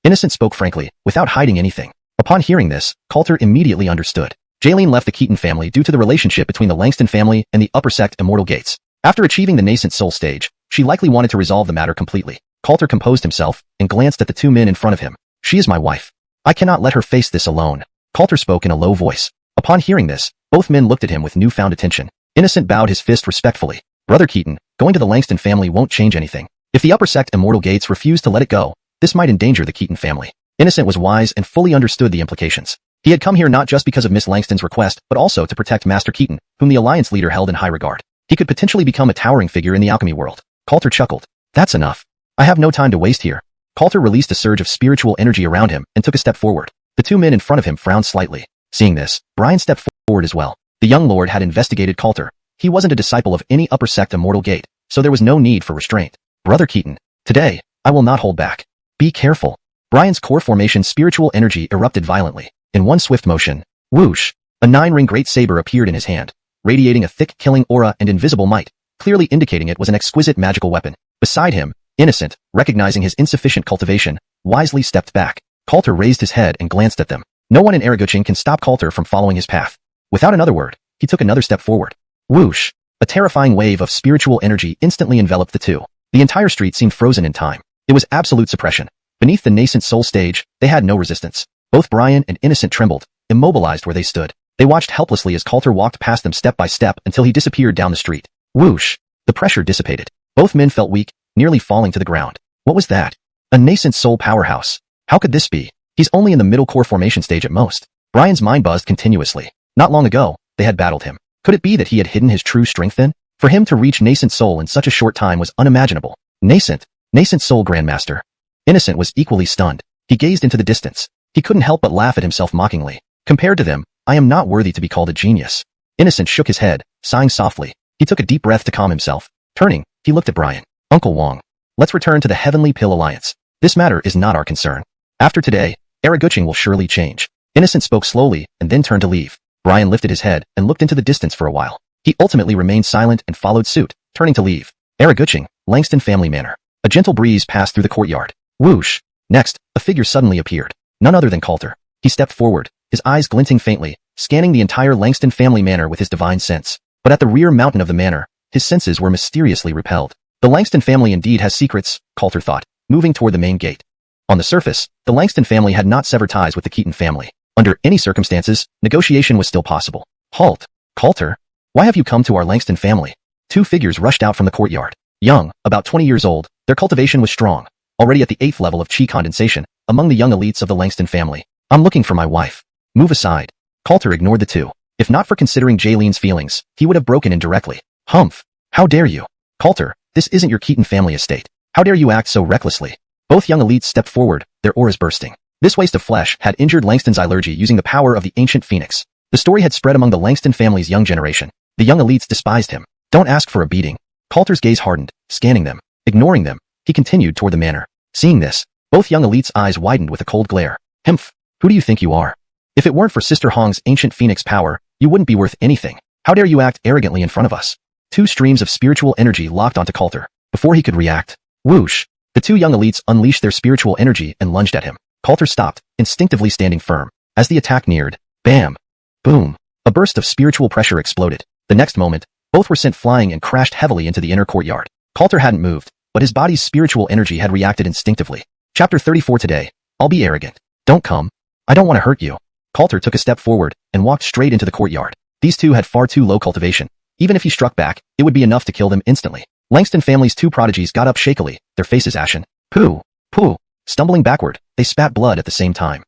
Innocent spoke frankly, without hiding anything. Upon hearing this, Coulter immediately understood. Jaylene left the Keaton family due to the relationship between the Langston family and the upper sect Immortal Gates. After achieving the nascent soul stage, she likely wanted to resolve the matter completely. Coulter composed himself and glanced at the two men in front of him. She is my wife. I cannot let her face this alone. Coulter spoke in a low voice. Upon hearing this, both men looked at him with newfound attention. Innocent bowed his fist respectfully. Brother Keaton, going to the Langston family won't change anything. If the upper sect Immortal Gates refuse to let it go, this might endanger the Keaton family. Innocent was wise and fully understood the implications. He had come here not just because of Miss Langston's request, but also to protect Master Keaton, whom the Alliance leader held in high regard. He could potentially become a towering figure in the alchemy world. Coulter chuckled. That's enough. I have no time to waste here. Coulter released a surge of spiritual energy around him and took a step forward. The two men in front of him frowned slightly. Seeing this, Brian stepped forward as well. The young lord had investigated Coulter. He wasn't a disciple of any upper sect Immortal Gate, so there was no need for restraint. Brother Keaton, today, I will not hold back. Be careful. Brian's core formation spiritual energy erupted violently. In one swift motion, whoosh, a 9-ring great saber appeared in his hand, radiating a thick killing aura and invisible might, clearly indicating it was an exquisite magical weapon. Beside him, Innocent, recognizing his insufficient cultivation, wisely stepped back. Coulter raised his head and glanced at them. No one in Erigu can stop Coulter from following his path. Without another word, he took another step forward. Whoosh! A terrifying wave of spiritual energy instantly enveloped the two. The entire street seemed frozen in time. It was absolute suppression. Beneath the nascent soul stage, they had no resistance. Both Brian and Innocent trembled, immobilized where they stood. They watched helplessly as Coulter walked past them step by step until he disappeared down the street. Whoosh! The pressure dissipated. Both men felt weak, nearly falling to the ground. What was that? A nascent soul powerhouse. How could this be? He's only in the middle core formation stage at most. Brian's mind buzzed continuously. Not long ago, they had battled him. Could it be that he had hidden his true strength then? For him to reach nascent soul in such a short time was unimaginable. Nascent soul grandmaster. Innocent was equally stunned. He gazed into the distance. He couldn't help but laugh at himself mockingly. Compared to them, I am not worthy to be called a genius. Innocent shook his head, sighing softly. He took a deep breath to calm himself. Turning, he looked at Brian. Uncle Wong. Let's return to the Heavenly Pill Alliance. This matter is not our concern. After today, Araguching will surely change. Innocent spoke slowly and then turned to leave. Brian lifted his head and looked into the distance for a while. He ultimately remained silent and followed suit, turning to leave. Araguching, Langston family manor. A gentle breeze passed through the courtyard. Whoosh! Next, a figure suddenly appeared. None other than Coulter. He stepped forward, his eyes glinting faintly, scanning the entire Langston family manor with his divine sense. But at the rear mountain of the manor, his senses were mysteriously repelled. The Langston family indeed has secrets, Coulter thought, moving toward the main gate. On the surface, the Langston family had not severed ties with the Keaton family. Under any circumstances, negotiation was still possible. Halt! Coulter! Why have you come to our Langston family? Two figures rushed out from the courtyard. Young, about 20 years old, their cultivation was strong, already at the 8th level of chi condensation, among the young elites of the Langston family. I'm looking for my wife. Move aside. Coulter ignored the two. If not for considering Jaylene's feelings, he would have broken in directly. Humph! How dare you? Coulter, this isn't your Keaton family estate. How dare you act so recklessly? Both young elites stepped forward, their auras bursting. This waste of flesh had injured Langston's allergy using the power of the ancient phoenix. The story had spread among the Langston family's young generation. The young elites despised him. Don't ask for a beating. Coulter's gaze hardened, scanning them. Ignoring them, he continued toward the manor. Seeing this, both young elites' eyes widened with a cold glare. Humph! Who do you think you are? If it weren't for Sister Hong's ancient phoenix power, you wouldn't be worth anything. How dare you act arrogantly in front of us? Two streams of spiritual energy locked onto Coulter. Before he could react, whoosh! The two young elites unleashed their spiritual energy and lunged at him. Coulter stopped, instinctively standing firm. As the attack neared, bam! Boom! A burst of spiritual pressure exploded. The next moment, both were sent flying and crashed heavily into the inner courtyard. Coulter hadn't moved, but his body's spiritual energy had reacted instinctively. Chapter 34 today. I'll be arrogant. Don't come. I don't want to hurt you. Coulter took a step forward and walked straight into the courtyard. These two had far too low cultivation. Even if he struck back, it would be enough to kill them instantly. Langston family's two prodigies got up shakily, their faces ashen. Pooh! Pooh! Stumbling backward, they spat blood at the same time.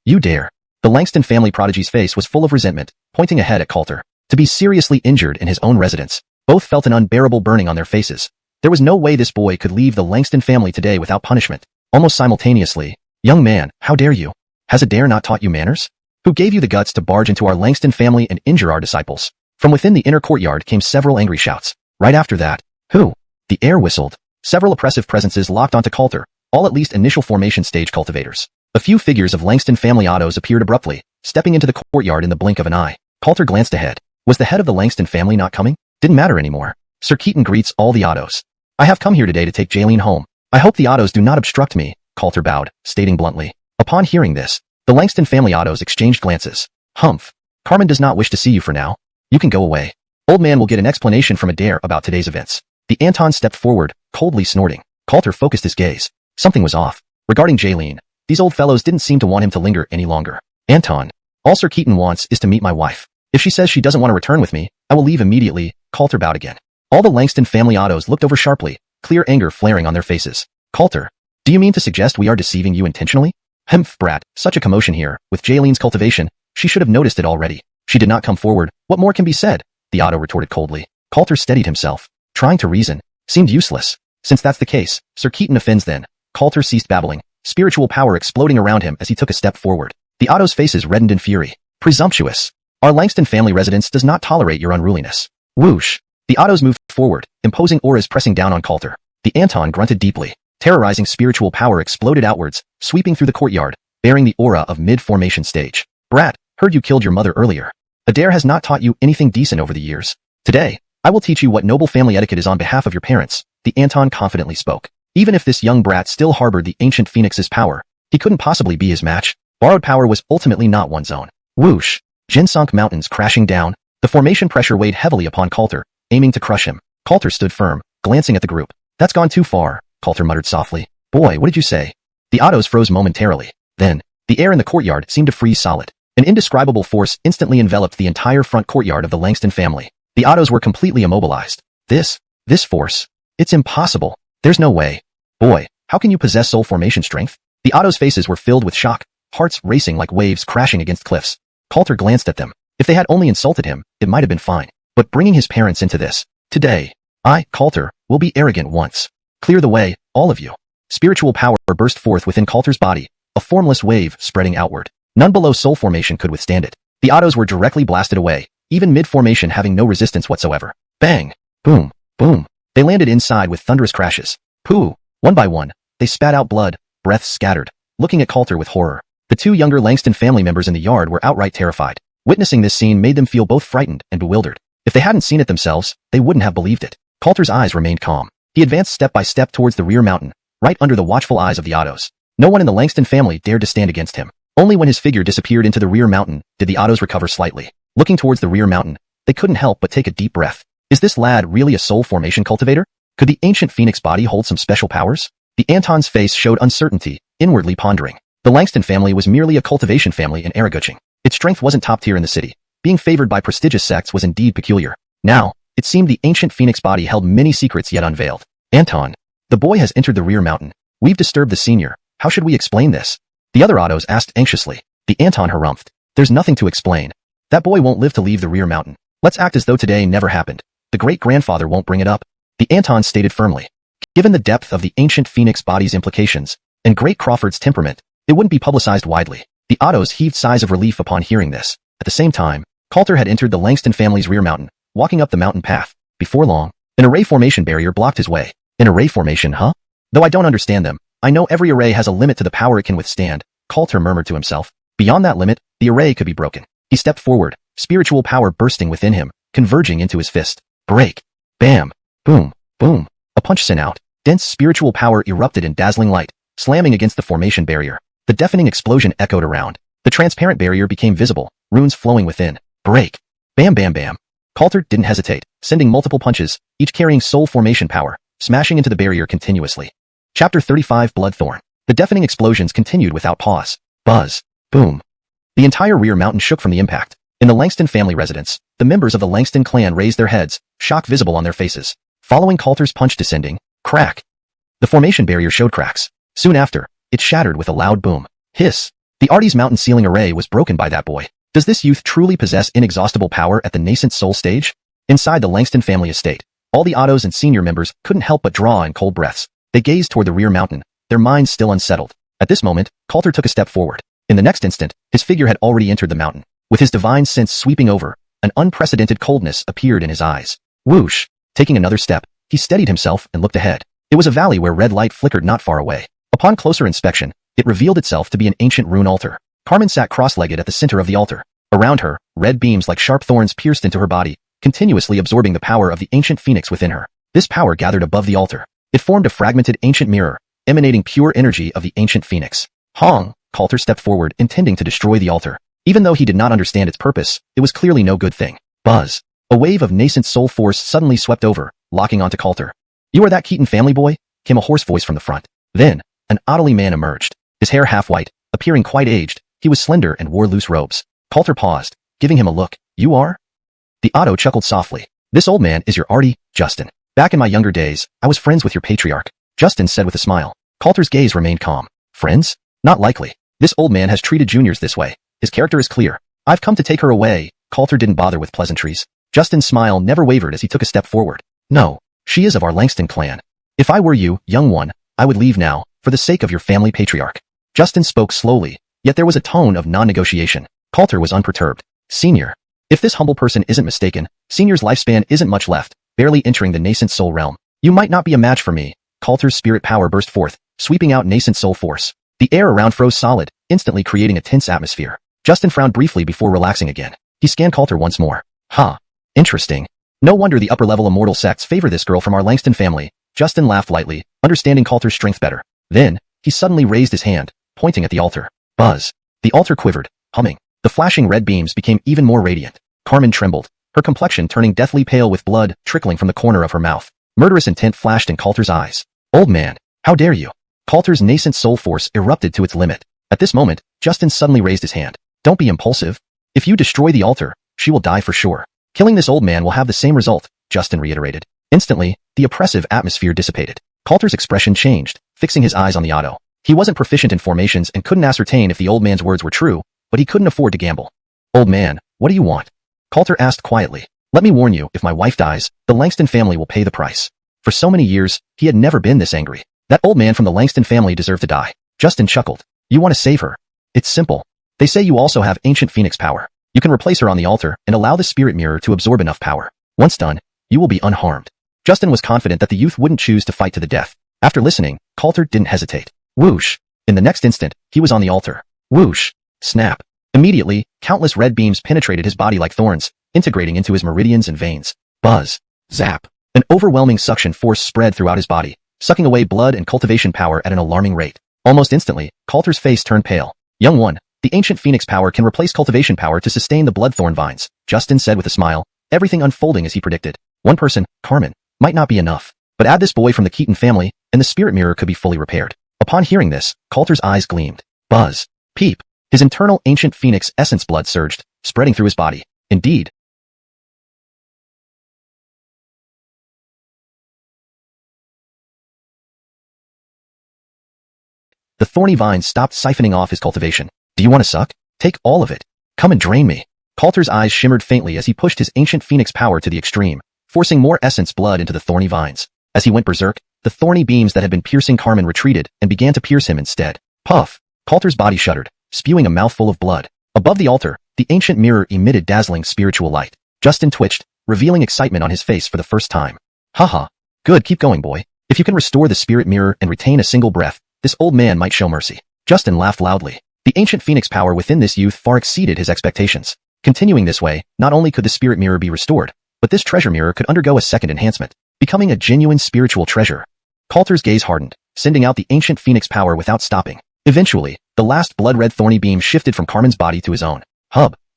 You dare. The Langston family prodigy's face was full of resentment, pointing ahead at Coulter. To be seriously injured in his own residence. Both felt an unbearable burning on their faces. There was no way this boy could leave the Langston family today without punishment. Almost simultaneously, young man, how dare you? Has Adair not taught you manners? Who gave you the guts to barge into our Langston family and injure our disciples? From within the inner courtyard came several angry shouts. Right after that, who? The air whistled. Several oppressive presences locked onto Coulter, all at least initial formation stage cultivators. A few figures of Langston family autos appeared abruptly, stepping into the courtyard in the blink of an eye. Coulter glanced ahead. Was the head of the Langston family not coming? Didn't matter anymore. Sir Keaton greets all the autos. I have come here today to take Jaylene home. I hope the autos do not obstruct me, Coulter bowed, stating bluntly. Upon hearing this, the Langston family autos exchanged glances. Humph. Carmen does not wish to see you for now. You can go away. Old man will get an explanation from Adair about today's events. The Anton stepped forward, coldly snorting. Coulter focused his gaze. Something was off. Regarding Jaylene, these old fellows didn't seem to want him to linger any longer. Anton, all Sir Keaton wants is to meet my wife. If she says she doesn't want to return with me, I will leave immediately. Coulter bowed again. All the Langston family autos looked over sharply, clear anger flaring on their faces. Coulter, do you mean to suggest we are deceiving you intentionally? Humph, brat, such a commotion here. With Jaylene's cultivation, she should have noticed it already. She did not come forward. What more can be said? The auto retorted coldly. Coulter steadied himself. Trying to reason seemed useless. Since that's the case, Sir Keaton offends then. Coulter ceased babbling, spiritual power exploding around him as he took a step forward. The autos' faces reddened in fury. Presumptuous. Our Langston family residence does not tolerate your unruliness. Whoosh. The autos moved forward, imposing auras pressing down on Coulter. The Anton grunted deeply. Terrorizing spiritual power exploded outwards, sweeping through the courtyard, bearing the aura of mid-formation stage. Brat, heard you killed your mother earlier. Adair has not taught you anything decent over the years. Today, I will teach you what noble family etiquette is on behalf of your parents, the Anton confidently spoke. Even if this young brat still harbored the ancient phoenix's power, he couldn't possibly be his match. Borrowed power was ultimately not one's own. Whoosh. Jinsunk mountains crashing down. The formation pressure weighed heavily upon Coulter, aiming to crush him. Coulter stood firm, glancing at the group. That's gone too far, Coulter muttered softly. Boy, what did you say? The autos froze momentarily. Then, the air in the courtyard seemed to freeze solid. An indescribable force instantly enveloped the entire front courtyard of the Langston family. The autos were completely immobilized. This force. It's impossible. There's no way. Boy, how can you possess soul formation strength? The autos' faces were filled with shock, hearts racing like waves crashing against cliffs. Coulter glanced at them. If they had only insulted him, it might have been fine. But bringing his parents into this, today, I, Coulter, will be arrogant once. Clear the way, all of you. Spiritual power burst forth within Coulter's body, a formless wave spreading outward. None below soul formation could withstand it. The autos were directly blasted away, even mid-formation having no resistance whatsoever. Bang! Boom! Boom! They landed inside with thunderous crashes. Pooh! One by one, they spat out blood, breaths scattered, looking at Coulter with horror. The two younger Langston family members in the yard were outright terrified. Witnessing this scene made them feel both frightened and bewildered. If they hadn't seen it themselves, they wouldn't have believed it. Coulter's eyes remained calm. He advanced step by step towards the rear mountain, right under the watchful eyes of the autos. No one in the Langston family dared to stand against him. Only when his figure disappeared into the rear mountain did the autos recover slightly. Looking towards the rear mountain, they couldn't help but take a deep breath. Is this lad really a soul formation cultivator? Could the ancient phoenix body hold some special powers? The Anton's face showed uncertainty, inwardly pondering. The Langston family was merely a cultivation family in Araguching. Its strength wasn't top tier in the city. Being favored by prestigious sects was indeed peculiar. Now, it seemed the ancient phoenix body held many secrets yet unveiled. Anton, the boy has entered the rear mountain. We've disturbed the senior. How should we explain this? The other autos asked anxiously. The Anton harumphed. There's nothing to explain. That boy won't live to leave the rear mountain. Let's act as though today never happened. The great-grandfather won't bring it up. The Anton stated firmly. Given the depth of the ancient phoenix body's implications, and Great Crawford's temperament, it wouldn't be publicized widely. The autos heaved sighs of relief upon hearing this. At the same time, Coulter had entered the Langston family's rear mountain, walking up the mountain path. Before long, an array formation barrier blocked his way. An array formation, huh? Though I don't understand them, I know every array has a limit to the power it can withstand, Coulter murmured to himself. Beyond that limit, the array could be broken. He stepped forward, spiritual power bursting within him, converging into his fist. Break! Bam! Boom! Boom! A punch sent out. Dense spiritual power erupted in dazzling light, slamming against the formation barrier. The deafening explosion echoed around. The transparent barrier became visible, runes flowing within. Break! Bam bam bam! Coulter didn't hesitate, sending multiple punches, each carrying soul formation power, smashing into the barrier continuously. Chapter 35 Bloodthorn. The deafening explosions continued without pause. Buzz. Boom. The entire rear mountain shook from the impact. In the Langston family residence, the members of the Langston clan raised their heads, shock visible on their faces. Following Coulter's punch descending, crack. The formation barrier showed cracks. Soon after, it shattered with a loud boom. Hiss. The Artie's mountain ceiling array was broken by that boy. Does this youth truly possess inexhaustible power at the nascent soul stage? Inside the Langston family estate, all the autos and senior members couldn't help but draw in cold breaths. They gazed toward the rear mountain, their minds still unsettled. At this moment, Coulter took a step forward. In the next instant, his figure had already entered the mountain. With his divine sense sweeping over, an unprecedented coldness appeared in his eyes. Whoosh! Taking another step, he steadied himself and looked ahead. It was a valley where red light flickered not far away. Upon closer inspection, it revealed itself to be an ancient rune altar. Carmen sat cross-legged at the center of the altar. Around her, red beams like sharp thorns pierced into her body, continuously absorbing the power of the ancient phoenix within her. This power gathered above the altar. It formed a fragmented ancient mirror, emanating pure energy of the ancient phoenix. Hong! Coulter stepped forward, intending to destroy the altar. Even though he did not understand its purpose, it was clearly no good thing. Buzz! A wave of nascent soul force suddenly swept over, locking onto Coulter. You are that Keaton family boy? Came a hoarse voice from the front. Then, an oddly man emerged. His hair half-white, appearing quite aged, he was slender and wore loose robes. Coulter paused, giving him a look. You are? The auto chuckled softly. This old man is your Artie, Justin. Back in my younger days, I was friends with your patriarch. Justin said with a smile. Coulter's gaze remained calm. Friends? Not likely. This old man has treated juniors this way. His character is clear. I've come to take her away. Coulter didn't bother with pleasantries. Justin's smile never wavered as he took a step forward. No, she is of our Langston clan. If I were you, young one, I would leave now, for the sake of your family patriarch. Justin spoke slowly, yet there was a tone of non-negotiation. Coulter was unperturbed. Senior. If this humble person isn't mistaken, Senior's lifespan isn't much left, barely entering the nascent soul realm. You might not be a match for me. Coulter's spirit power burst forth, sweeping out nascent soul force. The air around froze solid, instantly creating a tense atmosphere. Justin frowned briefly before relaxing again. He scanned Coulter once more. Huh. Interesting. No wonder the upper-level immortal sects favor this girl from our Langston family. Justin laughed lightly, understanding Coulter's strength better. Then, he suddenly raised his hand, pointing at the altar. Buzz. The altar quivered, humming. The flashing red beams became even more radiant. Carmen trembled, her complexion turning deathly pale with blood trickling from the corner of her mouth. Murderous intent flashed in Coulter's eyes. Old man, how dare you? Coulter's nascent soul force erupted to its limit. At this moment, Justin suddenly raised his hand. Don't be impulsive. If you destroy the altar, she will die for sure. Killing this old man will have the same result, Justin reiterated. Instantly, the oppressive atmosphere dissipated. Coulter's expression changed, fixing his eyes on the auto. He wasn't proficient in formations and couldn't ascertain if the old man's words were true, but he couldn't afford to gamble. Old man, what do you want? Coulter asked quietly. Let me warn you, if my wife dies, the Langston family will pay the price. For so many years, he had never been this angry. That old man from the Langston family deserved to die. Justin chuckled. You want to save her? It's simple. They say you also have ancient phoenix power. You can replace her on the altar and allow the spirit mirror to absorb enough power. Once done, you will be unharmed. Justin was confident that the youth wouldn't choose to fight to the death. After listening, Coulter didn't hesitate. Whoosh! In the next instant, he was on the altar. Whoosh! Snap! Immediately, countless red beams penetrated his body like thorns, integrating into his meridians and veins. Buzz! Zap! An overwhelming suction force spread throughout his body, sucking away blood and cultivation power at an alarming rate. Almost instantly, Coulter's face turned pale. Young one, the ancient phoenix power can replace cultivation power to sustain the bloodthorn vines, Justin said with a smile, everything unfolding as he predicted. One person, Carmen, might not be enough. But add this boy from the Keaton family, and the spirit mirror could be fully repaired. Upon hearing this, Coulter's eyes gleamed. Buzz. Peep. His internal ancient phoenix essence blood surged, spreading through his body. Indeed. The thorny vines stopped siphoning off his cultivation. Do you want to suck? Take all of it. Come and drain me. Coulter's eyes shimmered faintly as he pushed his ancient phoenix power to the extreme, forcing more essence blood into the thorny vines. As he went berserk, the thorny beams that had been piercing Carmen retreated and began to pierce him instead. Puff! Coulter's body shuddered, spewing a mouthful of blood. Above the altar, the ancient mirror emitted dazzling spiritual light. Justin twitched, revealing excitement on his face for the first time. Haha. Good, keep going, boy. If you can restore the spirit mirror and retain a single breath, this old man might show mercy. Justin laughed loudly. The ancient phoenix power within this youth far exceeded his expectations. Continuing this way, not only could the spirit mirror be restored, but this treasure mirror could undergo a second enhancement, becoming a genuine spiritual treasure. Coulter's gaze hardened, sending out the ancient phoenix power without stopping. Eventually, the last blood-red thorny beam shifted from Carmen's body to his own.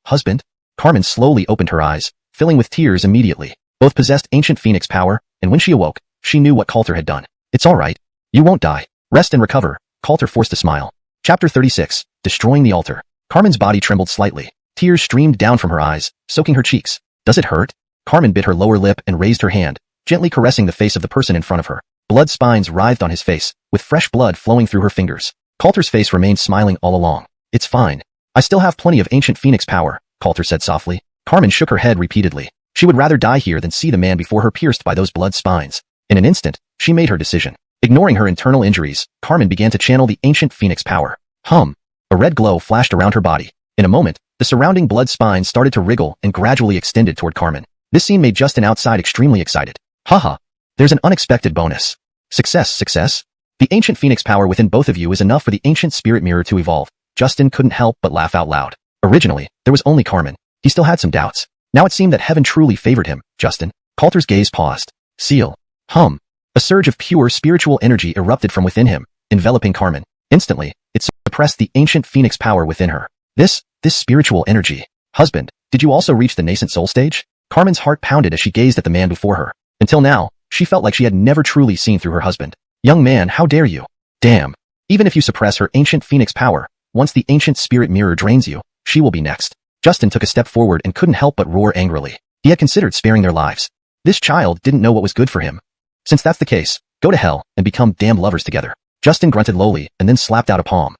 Husband? Carmen slowly opened her eyes, filling with tears immediately. Both possessed ancient phoenix power, and when she awoke, she knew what Coulter had done. It's all right. You won't die. Rest and recover. Coulter forced a smile. Chapter 36, Destroying the Altar. Carmen's body trembled slightly. Tears streamed down from her eyes, soaking her cheeks. Does it hurt? Carmen bit her lower lip and raised her hand, gently caressing the face of the person in front of her. Blood spines writhed on his face, with fresh blood flowing through her fingers. Coulter's face remained smiling all along. It's fine. I still have plenty of ancient phoenix power, Coulter said softly. Carmen shook her head repeatedly. She would rather die here than see the man before her pierced by those blood spines. In an instant, she made her decision. Ignoring her internal injuries, Carmen began to channel the ancient phoenix power. A red glow flashed around her body. In a moment, the surrounding blood spines started to wriggle and gradually extended toward Carmen. This scene made Justin outside extremely excited. Haha. There's an unexpected bonus. Success. The ancient phoenix power within both of you is enough for the ancient spirit mirror to evolve. Justin couldn't help but laugh out loud. Originally, there was only Carmen. He still had some doubts. Now it seemed that heaven truly favored him. Justin. Coulter's gaze paused. Seal. A surge of pure spiritual energy erupted from within him, enveloping Carmen. Instantly, it suppressed the ancient phoenix power within her. This spiritual energy. Husband, did you also reach the nascent soul stage? Carmen's heart pounded as she gazed at the man before her. Until now, she felt like she had never truly seen through her husband. Young man, how dare you? Damn. Even if you suppress her ancient phoenix power, once the ancient spirit mirror drains you, she will be next. Justin took a step forward and couldn't help but roar angrily. He had considered sparing their lives. This child didn't know what was good for him. Since that's the case, go to hell and become damn lovers together. Justin grunted lowly and then slapped out a palm.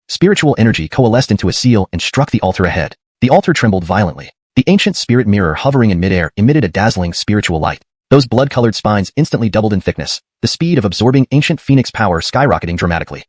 Spiritual energy coalesced into a seal and struck the altar ahead. The altar trembled violently. The ancient spirit mirror hovering in midair emitted a dazzling spiritual light. Those blood-colored spines instantly doubled in thickness, the speed of absorbing ancient phoenix power skyrocketing dramatically.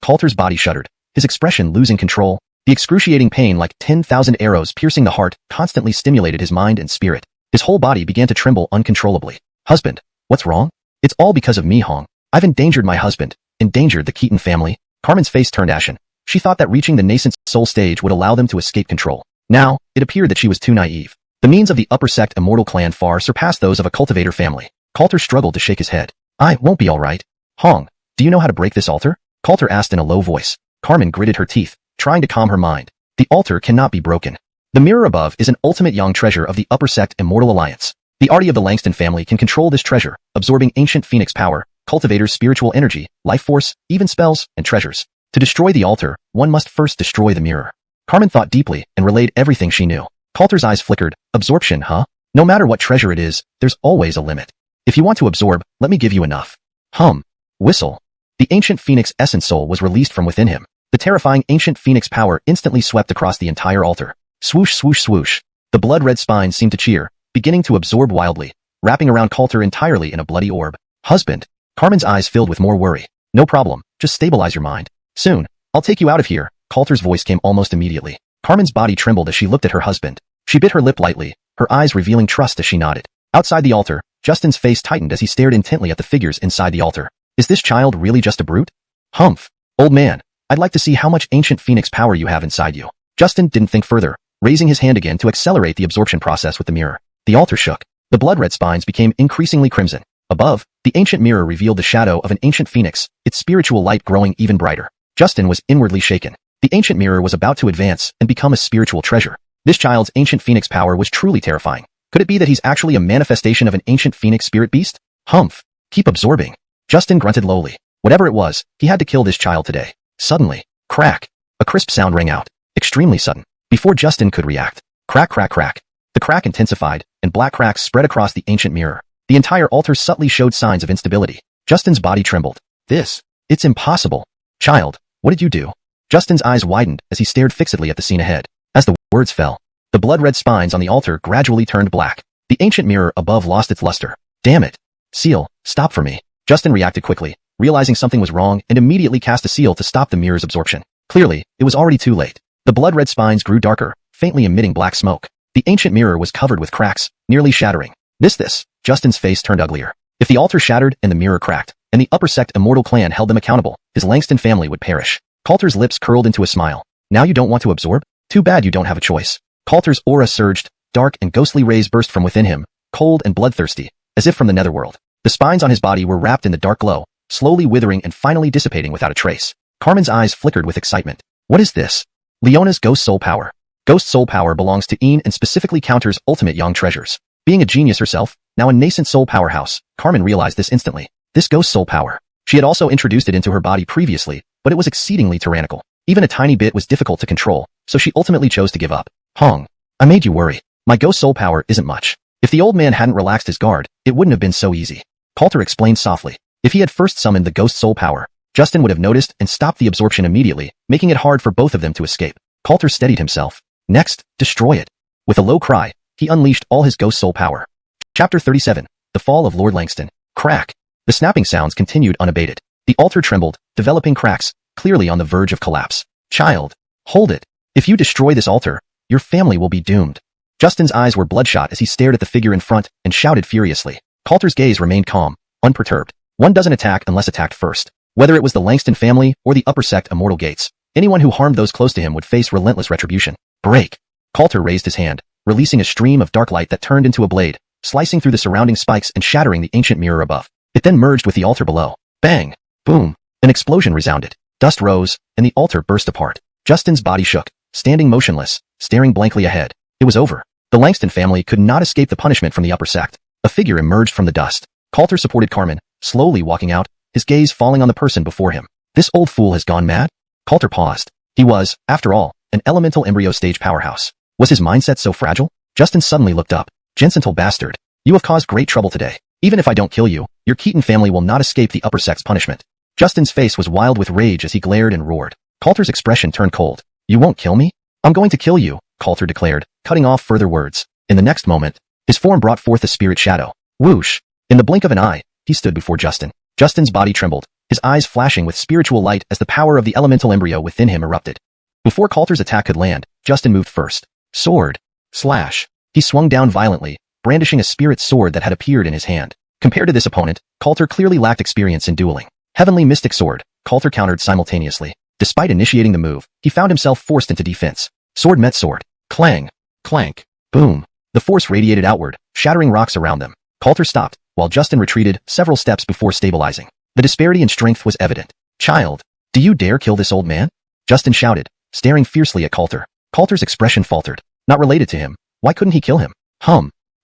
Coulter's body shuddered, his expression losing control. The excruciating pain like 10,000 arrows piercing the heart constantly stimulated his mind and spirit. His whole body began to tremble uncontrollably. Husband, what's wrong? It's all because of me, Hong. I've endangered my husband, endangered the Keaton family. Carmen's face turned ashen. She thought that reaching the nascent soul stage would allow them to escape control. Now, it appeared that she was too naive. The means of the upper sect immortal clan far surpassed those of a cultivator family. Coulter struggled to shake his head. I won't be all right. Hong, do you know how to break this altar? Coulter asked in a low voice. Carmen gritted her teeth, trying to calm her mind. The altar cannot be broken. The mirror above is an ultimate young treasure of the upper sect immortal alliance. The Artie of the Langston family can control this treasure, absorbing ancient phoenix power, cultivators' spiritual energy, life force, even spells, and treasures. To destroy the altar, one must first destroy the mirror. Carmen thought deeply and relayed everything she knew. Coulter's eyes flickered. Absorption, huh? No matter what treasure it is, there's always a limit. If you want to absorb, let me give you enough. Hum. Whistle. The ancient phoenix essence soul was released from within him. The terrifying ancient phoenix power instantly swept across the entire altar. Swoosh, swoosh, swoosh. The blood-red spines seemed to cheer, beginning to absorb wildly, wrapping around Coulter entirely in a bloody orb. Husband. Carmen's eyes filled with more worry. No problem, just stabilize your mind. Soon, I'll take you out of here. Coulter's voice came almost immediately. Carmen's body trembled as she looked at her husband. She bit her lip lightly, her eyes revealing trust as she nodded. Outside the altar, Justin's face tightened as he stared intently at the figures inside the altar. Is this child really just a brute? Humph. Old man, I'd like to see how much ancient phoenix power you have inside you. Justin didn't think further, raising his hand again to accelerate the absorption process with the mirror. The altar shook. The blood-red spines became increasingly crimson. Above, the ancient mirror revealed the shadow of an ancient phoenix, its spiritual light growing even brighter. Justin was inwardly shaken. The ancient mirror was about to advance and become a spiritual treasure. This child's ancient phoenix power was truly terrifying. Could it be that he's actually a manifestation of an ancient phoenix spirit beast? Humph. Keep absorbing. Justin grunted lowly. Whatever it was, he had to kill this child today. Suddenly, crack. A crisp sound rang out. Extremely sudden. Before Justin could react. Crack, crack, crack. The crack intensified, and black cracks spread across the ancient mirror. The entire altar subtly showed signs of instability. Justin's body trembled. It's impossible. Child, what did you do? Justin's eyes widened as he stared fixedly at the scene ahead. As the words fell, the blood-red spines on the altar gradually turned black. The ancient mirror above lost its luster. Damn it. Seal, stop for me. Justin reacted quickly, realizing something was wrong, and immediately cast a seal to stop the mirror's absorption. Clearly, it was already too late. The blood-red spines grew darker, faintly emitting black smoke. The ancient mirror was covered with cracks, nearly shattering. This. Justin's face turned uglier. If the altar shattered and the mirror cracked, and the upper sect immortal clan held them accountable, his Langston family would perish. Coulter's lips curled into a smile. Now you don't want to absorb? Too bad you don't have a choice. Coulter's aura surged, dark and ghostly rays burst from within him, cold and bloodthirsty, as if from the netherworld. The spines on his body were wrapped in the dark glow, slowly withering and finally dissipating without a trace. Carmen's eyes flickered with excitement. What is this? Leona's ghost soul power. Ghost soul power belongs to Een and specifically counters ultimate yang treasures. Being a genius herself, now a nascent soul powerhouse, Carmen realized this instantly. This ghost soul power. She had also introduced it into her body previously, but it was exceedingly tyrannical. Even a tiny bit was difficult to control, so she ultimately chose to give up. Hong, I made you worry. My ghost soul power isn't much. If the old man hadn't relaxed his guard, it wouldn't have been so easy. Coulter explained softly. If he had first summoned the ghost soul power, Justin would have noticed and stopped the absorption immediately, making it hard for both of them to escape. Coulter steadied himself. Next, destroy it. With a low cry, he unleashed all his ghost soul power. Chapter 37. The Fall of Lord Langston. Crack. The snapping sounds continued unabated. The altar trembled, developing cracks, clearly on the verge of collapse. Child, hold it. If you destroy this altar, your family will be doomed. Justin's eyes were bloodshot as he stared at the figure in front and shouted furiously. Coulter's gaze remained calm, unperturbed. One doesn't attack unless attacked first. Whether it was the Langston family or the upper sect Immortal Gates, anyone who harmed those close to him would face relentless retribution. Break. Coulter raised his hand, releasing a stream of dark light that turned into a blade, slicing through the surrounding spikes and shattering the ancient mirror above. It then merged with the altar below. Bang! Boom! An explosion resounded. Dust rose, and the altar burst apart. Justin's body shook, standing motionless, staring blankly ahead. It was over. The Langston family could not escape the punishment from the upper sect. A figure emerged from the dust. Coulter supported Carmen, slowly walking out, his gaze falling on the person before him. This old fool has gone mad? Coulter paused. He was, after all, an elemental embryo stage powerhouse. Was his mindset so fragile? Justin suddenly looked up. Gentile bastard. You have caused great trouble today. Even if I don't kill you, your Keaton family will not escape the upper sect's punishment. Justin's face was wild with rage as he glared and roared. Coulter's expression turned cold. You won't kill me? I'm going to kill you, Coulter declared, cutting off further words. In the next moment, his form brought forth a spirit shadow. Whoosh! In the blink of an eye, he stood before Justin. Justin's body trembled, his eyes flashing with spiritual light as the power of the elemental embryo within him erupted. Before Coulter's attack could land, Justin moved first. Sword. Slash. He swung down violently, brandishing a spirit sword that had appeared in his hand. Compared to this opponent, Coulter clearly lacked experience in dueling. Heavenly Mystic Sword, Coulter countered simultaneously. Despite initiating the move, he found himself forced into defense. Sword met sword. Clang. Clank. Boom. The force radiated outward, shattering rocks around them. Coulter stopped, while Justin retreated several steps before stabilizing. The disparity in strength was evident. Child, do you dare kill this old man? Justin shouted, staring fiercely at Coulter. Coulter's expression faltered. Not related to him. Why couldn't he kill him?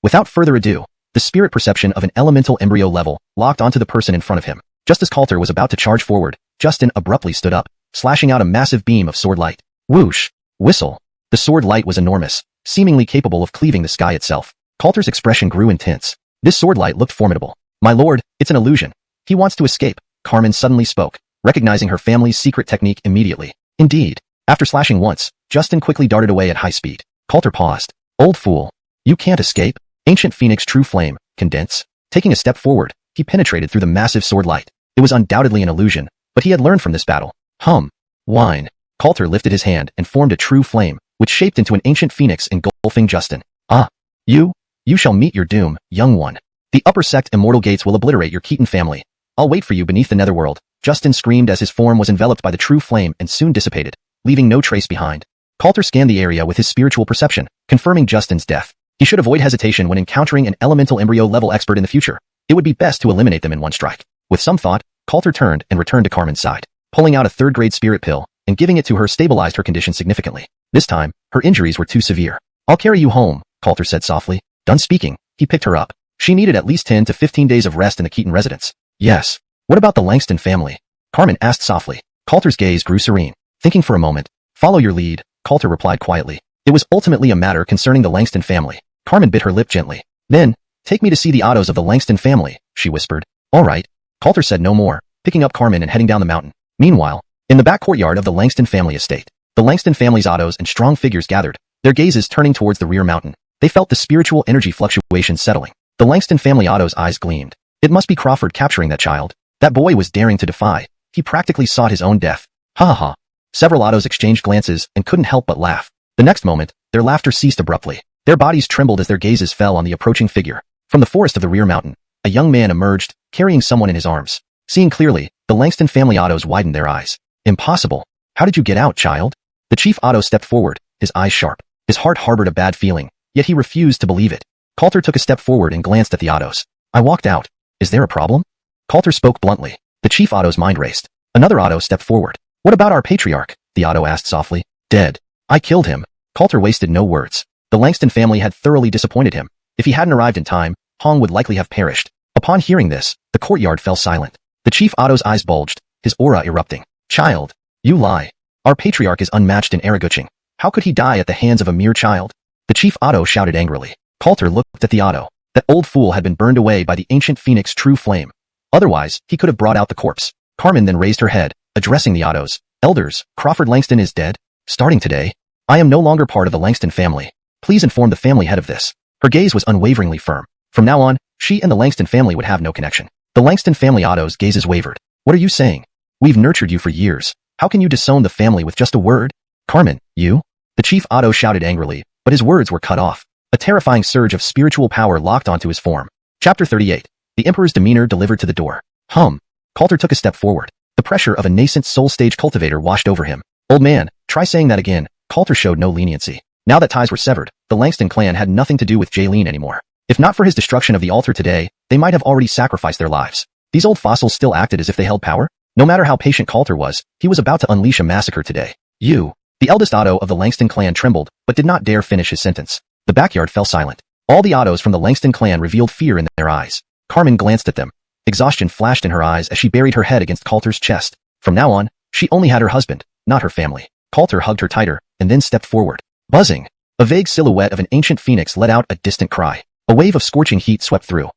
Without further ado, the spirit perception of an elemental embryo level locked onto the person in front of him. Just as Coulter was about to charge forward, Justin abruptly stood up, slashing out a massive beam of sword light. Whoosh! Whistle! The sword light was enormous, seemingly capable of cleaving the sky itself. Coulter's expression grew intense. This sword light looked formidable. My lord, it's an illusion. He wants to escape, Carmen suddenly spoke, recognizing her family's secret technique immediately. Indeed. After slashing once, Justin quickly darted away at high speed. Coulter paused. Old fool. You can't escape. Ancient Phoenix True Flame, condense. Taking a step forward, he penetrated through the massive sword light. It was undoubtedly an illusion, but he had learned from this battle. Wine. Coulter lifted his hand and formed a true flame, which shaped into an ancient phoenix engulfing Justin. You shall meet your doom, young one. The upper sect immortal gates will obliterate your Keaton family. I'll wait for you beneath the netherworld. Justin screamed as his form was enveloped by the true flame and soon dissipated, leaving no trace behind. Coulter scanned the area with his spiritual perception, confirming Justin's death. He should avoid hesitation when encountering an elemental embryo-level expert in the future. It would be best to eliminate them in one strike. With some thought, Coulter turned and returned to Carmen's side. Pulling out a third-grade spirit pill and giving it to her stabilized her condition significantly. This time, her injuries were too severe. I'll carry you home, Coulter said softly. Done speaking, he picked her up. She needed at least 10 to 15 days of rest in the Keaton residence. Yes. What about the Langston family? Carmen asked softly. Coulter's gaze grew serene. Thinking for a moment. Follow your lead, Coulter replied quietly. It was ultimately a matter concerning the Langston family. Carmen bit her lip gently. Then, take me to see the autos of the Langston family, she whispered. All right. Coulter said no more, picking up Carmen and heading down the mountain. Meanwhile, in the back courtyard of the Langston family estate, the Langston family's autos and strong figures gathered, their gazes turning towards the rear mountain. They felt the spiritual energy fluctuation settling. The Langston family auto's eyes gleamed. It must be Crawford capturing that child. That boy was daring to defy. He practically sought his own death. Ha ha ha. Several autos exchanged glances and couldn't help but laugh. The next moment, their laughter ceased abruptly. Their bodies trembled as their gazes fell on the approaching figure. From the forest of the rear mountain, a young man emerged, carrying someone in his arms. Seeing clearly, the Langston family autos widened their eyes. Impossible. How did you get out, child? The chief auto stepped forward, his eyes sharp. His heart harbored a bad feeling, yet he refused to believe it. Coulter took a step forward and glanced at the autos. I walked out. Is there a problem? Coulter spoke bluntly. The chief auto's mind raced. Another auto stepped forward. What about our patriarch? The auto asked softly. Dead. I killed him. Coulter wasted no words. The Langston family had thoroughly disappointed him. If he hadn't arrived in time, Hong would likely have perished. Upon hearing this, the courtyard fell silent. The chief auto's eyes bulged, his aura erupting. Child. You lie. Our patriarch is unmatched in Araguching. How could he die at the hands of a mere child? The chief auto shouted angrily. Coulter looked at the auto. That old fool had been burned away by the ancient phoenix true flame. Otherwise, he could have brought out the corpse. Carmen then raised her head, addressing the autos. Elders, Crawford Langston is dead. Starting today, I am no longer part of the Langston family. Please inform the family head of this. Her gaze was unwaveringly firm. From now on, she and the Langston family would have no connection. The Langston family auto's gazes wavered. What are you saying? We've nurtured you for years. How can you disown the family with just a word? Carmen, you? The chief auto shouted angrily, but his words were cut off. A terrifying surge of spiritual power locked onto his form. Chapter 38. The Emperor's demeanor delivered to the door. Coulter took a step forward. The pressure of a nascent soul stage cultivator washed over him. Old man, try saying that again. Coulter showed no leniency. Now that ties were severed, the Langston clan had nothing to do with Jaylene anymore. If not for his destruction of the altar today, they might have already sacrificed their lives. These old fossils still acted as if they held power. No matter how patient Coulter was, he was about to unleash a massacre today. You. The eldest auto of the Langston clan trembled, but did not dare finish his sentence. The backyard fell silent. All the autos from the Langston clan revealed fear in their eyes. Carmen glanced at them. Exhaustion flashed in her eyes as she buried her head against Coulter's chest. From now on, she only had her husband, not her family. Coulter hugged her tighter, and then stepped forward. Buzzing. A vague silhouette of an ancient phoenix let out a distant cry. A wave of scorching heat swept through.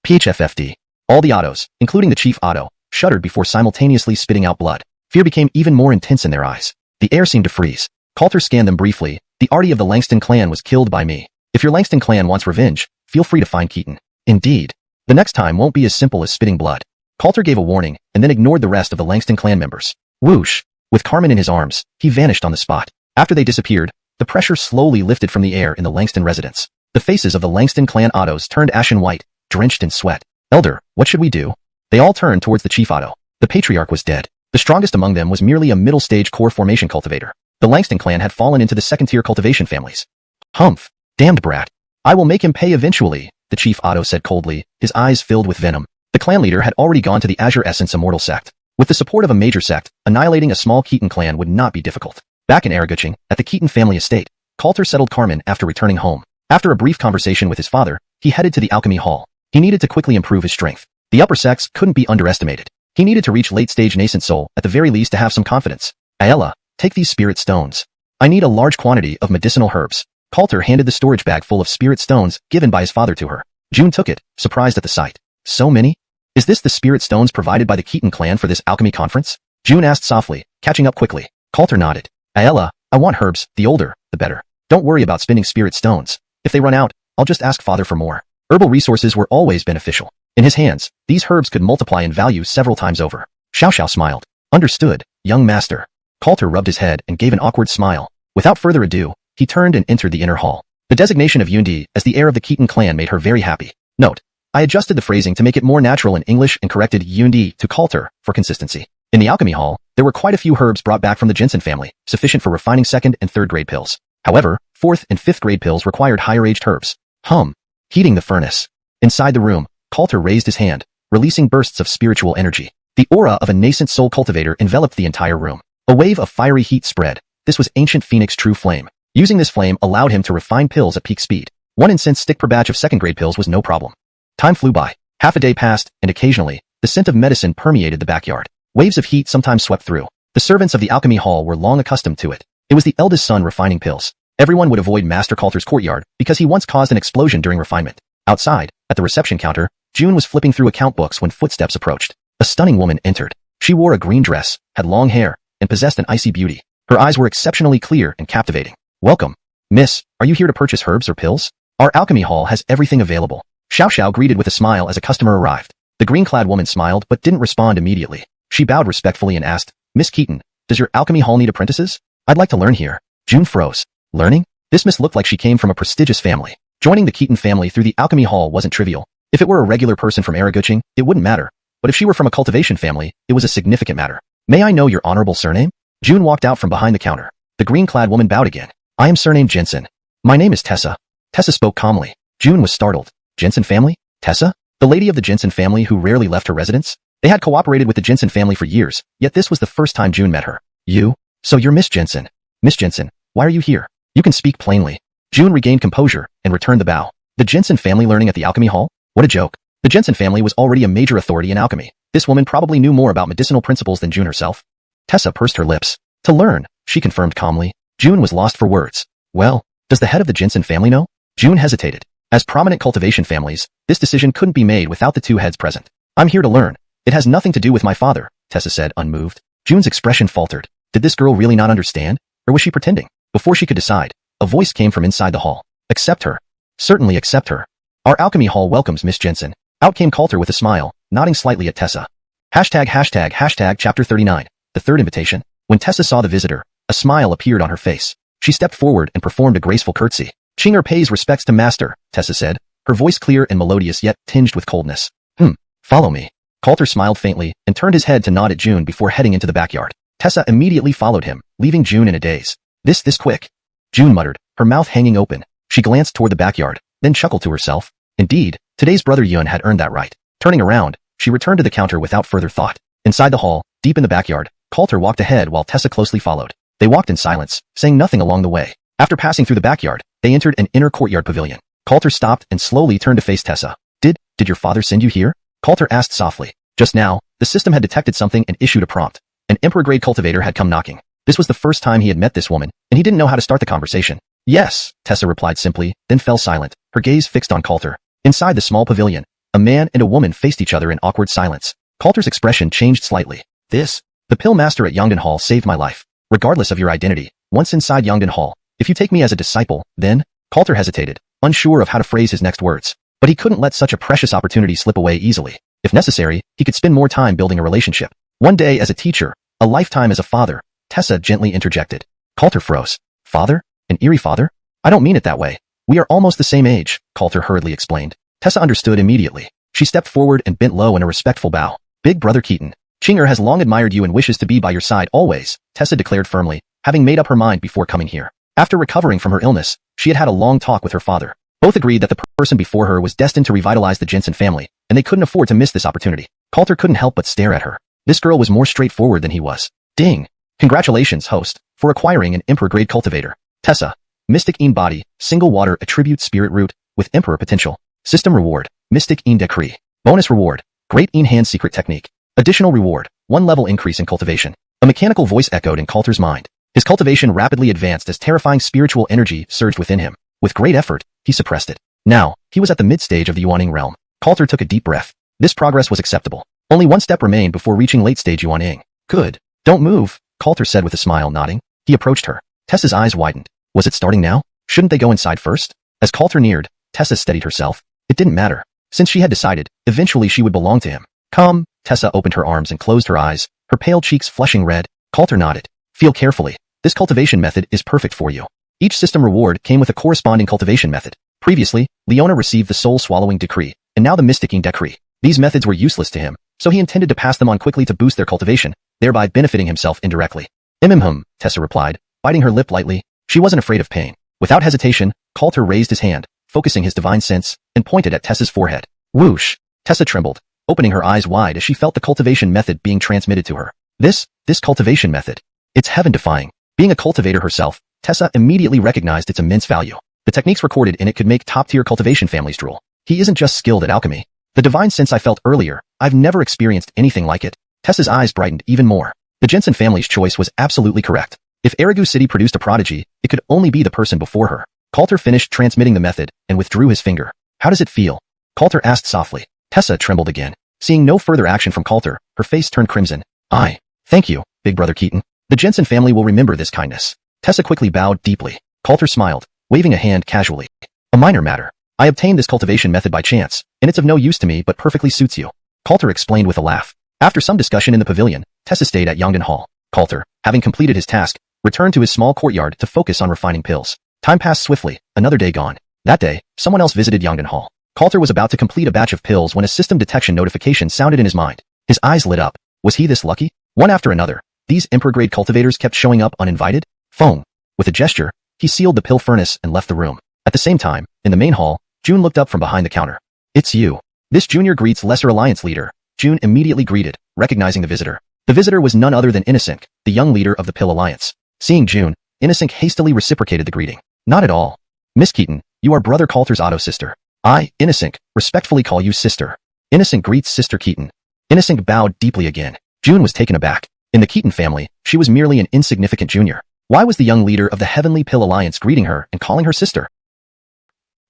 PHFFD. All the autos, including the chief auto, shuddered before simultaneously spitting out blood. Fear became even more intense in their eyes. The air seemed to freeze. Coulter scanned them briefly. The arty of the Langston clan was killed by me. If your Langston clan wants revenge, feel free to find Keaton. Indeed. The next time won't be as simple as spitting blood. Coulter gave a warning, and then ignored the rest of the Langston clan members. Whoosh! With Carmen in his arms, he vanished on the spot. After they disappeared, the pressure slowly lifted from the air in the Langston residence. The faces of the Langston clan autos turned ashen white, drenched in sweat. Elder, what should we do? They all turned towards the chief auto. The patriarch was dead. The strongest among them was merely a middle-stage core formation cultivator. The Langston clan had fallen into the second-tier cultivation families. Humph! Damned brat! I will make him pay eventually, the chief auto said coldly, his eyes filled with venom. The clan leader had already gone to the Azure Essence Immortal sect. With the support of a major sect, annihilating a small Keaton clan would not be difficult. Back in Araguching, at the Keaton family estate, Coulter settled Carmen after returning home. After a brief conversation with his father, he headed to the Alchemy Hall. He needed to quickly improve his strength. The upper sex couldn't be underestimated. He needed to reach late-stage nascent soul at the very least to have some confidence. Ayala, take these spirit stones. I need a large quantity of medicinal herbs. Coulter handed the storage bag full of spirit stones given by his father to her. June took it, surprised at the sight. So many? Is this the spirit stones provided by the Keaton clan for this alchemy conference? June asked softly, catching up quickly. Coulter nodded. Ayala, I want herbs, the older, the better. Don't worry about spinning spirit stones. If they run out, I'll just ask father for more. Herbal resources were always beneficial. In his hands, these herbs could multiply in value several times over. Xianxia smiled. Understood, young master. Coulter rubbed his head and gave an awkward smile. Without further ado, he turned and entered the inner hall. The designation of Yundi as the heir of the Keaton clan made her very happy. Note, I adjusted the phrasing to make it more natural in English and corrected Yundi to Coulter for consistency. In the alchemy hall, there were quite a few herbs brought back from the Jensen family, sufficient for refining 2nd and 3rd grade pills. However, 4th and 5th grade pills required higher-aged herbs. Heating the furnace. Inside the room, Coulter raised his hand, releasing bursts of spiritual energy. The aura of a nascent soul cultivator enveloped the entire room. A wave of fiery heat spread. This was ancient Phoenix true flame. Using this flame allowed him to refine pills at peak speed. 1 incense stick per batch of 2nd grade pills was no problem. Time flew by. Half a day passed, and occasionally, the scent of medicine permeated the backyard. Waves of heat sometimes swept through. The servants of the alchemy hall were long accustomed to it. It was the eldest son refining pills. Everyone would avoid Master Coulter's courtyard because he once caused an explosion during refinement. Outside, at the reception counter, June was flipping through account books when footsteps approached. A stunning woman entered. She wore a green dress, had long hair, and possessed an icy beauty. Her eyes were exceptionally clear and captivating. Welcome. Miss, are you here to purchase herbs or pills? Our alchemy hall has everything available. Xiao greeted with a smile as a customer arrived. The green-clad woman smiled but didn't respond immediately. She bowed respectfully and asked, Miss Keaton, does your alchemy hall need apprentices? I'd like to learn here. June froze. Learning? This miss looked like she came from a prestigious family. Joining the Keaton family through the alchemy hall wasn't trivial. If it were a regular person from Araguching, it wouldn't matter. But if she were from a cultivation family, it was a significant matter. May I know your honorable surname? June walked out from behind the counter. The green-clad woman bowed again. I am surnamed Jensen. My name is Tessa. Tessa spoke calmly. June was startled. Jensen family? Tessa? The lady of the Jensen family who rarely left her residence? They had cooperated with the Jensen family for years, yet this was the first time June met her. You? So you're Miss Jensen. Miss Jensen, why are you here? You can speak plainly. June regained composure and returned the bow. The Jensen family learning at the alchemy hall? What a joke. The Jensen family was already a major authority in alchemy. This woman probably knew more about medicinal principles than June herself. Tessa pursed her lips. To learn, she confirmed calmly. June was lost for words. Well, does the head of the Jensen family know? June hesitated. As prominent cultivation families, this decision couldn't be made without the two heads present. I'm here to learn. It has nothing to do with my father, Tessa said, unmoved. June's expression faltered. Did this girl really not understand? Or was she pretending? Before she could decide, a voice came from inside the hall. Accept her. Certainly accept her. Our alchemy hall welcomes Miss Jensen. Out came Coulter with a smile, nodding slightly at Tessa. ##### Chapter 39. The third invitation. When Tessa saw the visitor, a smile appeared on her face. She stepped forward and performed a graceful curtsy. Chinger pays respects to master, Tessa said, her voice clear and melodious yet tinged with coldness. Follow me. Coulter smiled faintly and turned his head to nod at June before heading into the backyard. Tessa immediately followed him, leaving June in a daze. This quick. June muttered, her mouth hanging open. She glanced toward the backyard, then chuckled to herself. Indeed, today's brother Yun had earned that right. Turning around, she returned to the counter without further thought. Inside the hall, deep in the backyard, Coulter walked ahead while Tessa closely followed. They walked in silence, saying nothing along the way. After passing through the backyard, they entered an inner courtyard pavilion. Coulter stopped and slowly turned to face Tessa. Did your father send you here? Coulter asked softly. Just now, the system had detected something and issued a prompt. An emperor-grade cultivator had come knocking. This was the first time he had met this woman, and he didn't know how to start the conversation. Yes, Tessa replied simply, then fell silent, her gaze fixed on Coulter. Inside the small pavilion, a man and a woman faced each other in awkward silence. Coulter's expression changed slightly. The pill master at Yongdon Hall saved my life. Regardless of your identity, once inside Yongdon Hall, if you take me as a disciple, then... Coulter hesitated, unsure of how to phrase his next words. But he couldn't let such a precious opportunity slip away easily. If necessary, he could spend more time building a relationship. One day as a teacher, a lifetime as a father, Tessa gently interjected. Coulter froze. Father? An eerie father? I don't mean it that way. We are almost the same age, Coulter hurriedly explained. Tessa understood immediately. She stepped forward and bent low in a respectful bow. Big brother Keaton. Chinger has long admired you and wishes to be by your side always, Tessa declared firmly, having made up her mind before coming here. After recovering from her illness, she had had a long talk with her father. Both agreed that the person before her was destined to revitalize the Jensen family, and they couldn't afford to miss this opportunity. Coulter couldn't help but stare at her. This girl was more straightforward than he was. Ding! Congratulations, host, for acquiring an Emperor-grade cultivator. Tessa. Mystic Een Body, Single Water Attribute Spirit Root, with Emperor Potential. System Reward, Mystic Een Decree. Bonus Reward, Great in-hand secret technique. Additional reward, 1 level increase in cultivation. A mechanical voice echoed in Coulter's mind. His cultivation rapidly advanced as terrifying spiritual energy surged within him. With great effort, he suppressed it. Now, he was at the mid-stage of the Yuaning realm. Coulter took a deep breath. This progress was acceptable. Only 1 step remained before reaching late-stage Yuaning. Good. Don't move, Coulter said with a smile, nodding. He approached her. Tessa's eyes widened. Was it starting now? Shouldn't they go inside first? As Coulter neared, Tessa steadied herself. It didn't matter. Since she had decided, eventually she would belong to him. Come. Tessa opened her arms and closed her eyes, her pale cheeks flushing red. Coulter nodded. Feel carefully. This cultivation method is perfect for you. Each system reward came with a corresponding cultivation method. Previously, Leona received the soul-swallowing decree, and now the mysticking decree. These methods were useless to him, so he intended to pass them on quickly to boost their cultivation, thereby benefiting himself indirectly. Tessa replied, biting her lip lightly. She wasn't afraid of pain. Without hesitation, Coulter raised his hand, focusing his divine sense, and pointed at Tessa's forehead. Whoosh! Tessa trembled, opening her eyes wide as she felt the cultivation method being transmitted to her. This cultivation method. It's heaven-defying. Being a cultivator herself, Tessa immediately recognized its immense value. The techniques recorded in it could make top-tier cultivation families drool. He isn't just skilled at alchemy. The divine sense I felt earlier, I've never experienced anything like it. Tessa's eyes brightened even more. The Jensen family's choice was absolutely correct. If Erigu City produced a prodigy, it could only be the person before her. Coulter finished transmitting the method and withdrew his finger. How does it feel? Coulter asked softly. Tessa trembled again. Seeing no further action from Coulter, her face turned crimson. Thank you, Big Brother Keaton. The Jensen family will remember this kindness. Tessa quickly bowed deeply. Coulter smiled, waving a hand casually. A minor matter. I obtained this cultivation method by chance, and it's of no use to me but perfectly suits you. Coulter explained with a laugh. After some discussion in the pavilion, Tessa stayed at Yongdan Hall. Coulter, having completed his task, returned to his small courtyard to focus on refining pills. Time passed swiftly, another day gone. That day, someone else visited Yongdan Hall. Coulter was about to complete a batch of pills when a system detection notification sounded in his mind. His eyes lit up. Was he this lucky? One after another, these emperor-grade cultivators kept showing up uninvited. Phone. With a gesture, he sealed the pill furnace and left the room. At the same time, in the main hall, June looked up from behind the counter. It's you. This junior greets Lesser Alliance leader. June immediately greeted, recognizing the visitor. The visitor was none other than Innocent, the young leader of the Pill Alliance. Seeing June, Innocent hastily reciprocated the greeting. Not at all. Miss Keaton, you are Brother Coulter's auto sister. I, Innocent, respectfully call you sister. Innocent greets Sister Keaton. Innocent bowed deeply again. June was taken aback. In the Keaton family, she was merely an insignificant junior. Why was the young leader of the Heavenly Pill Alliance greeting her and calling her sister?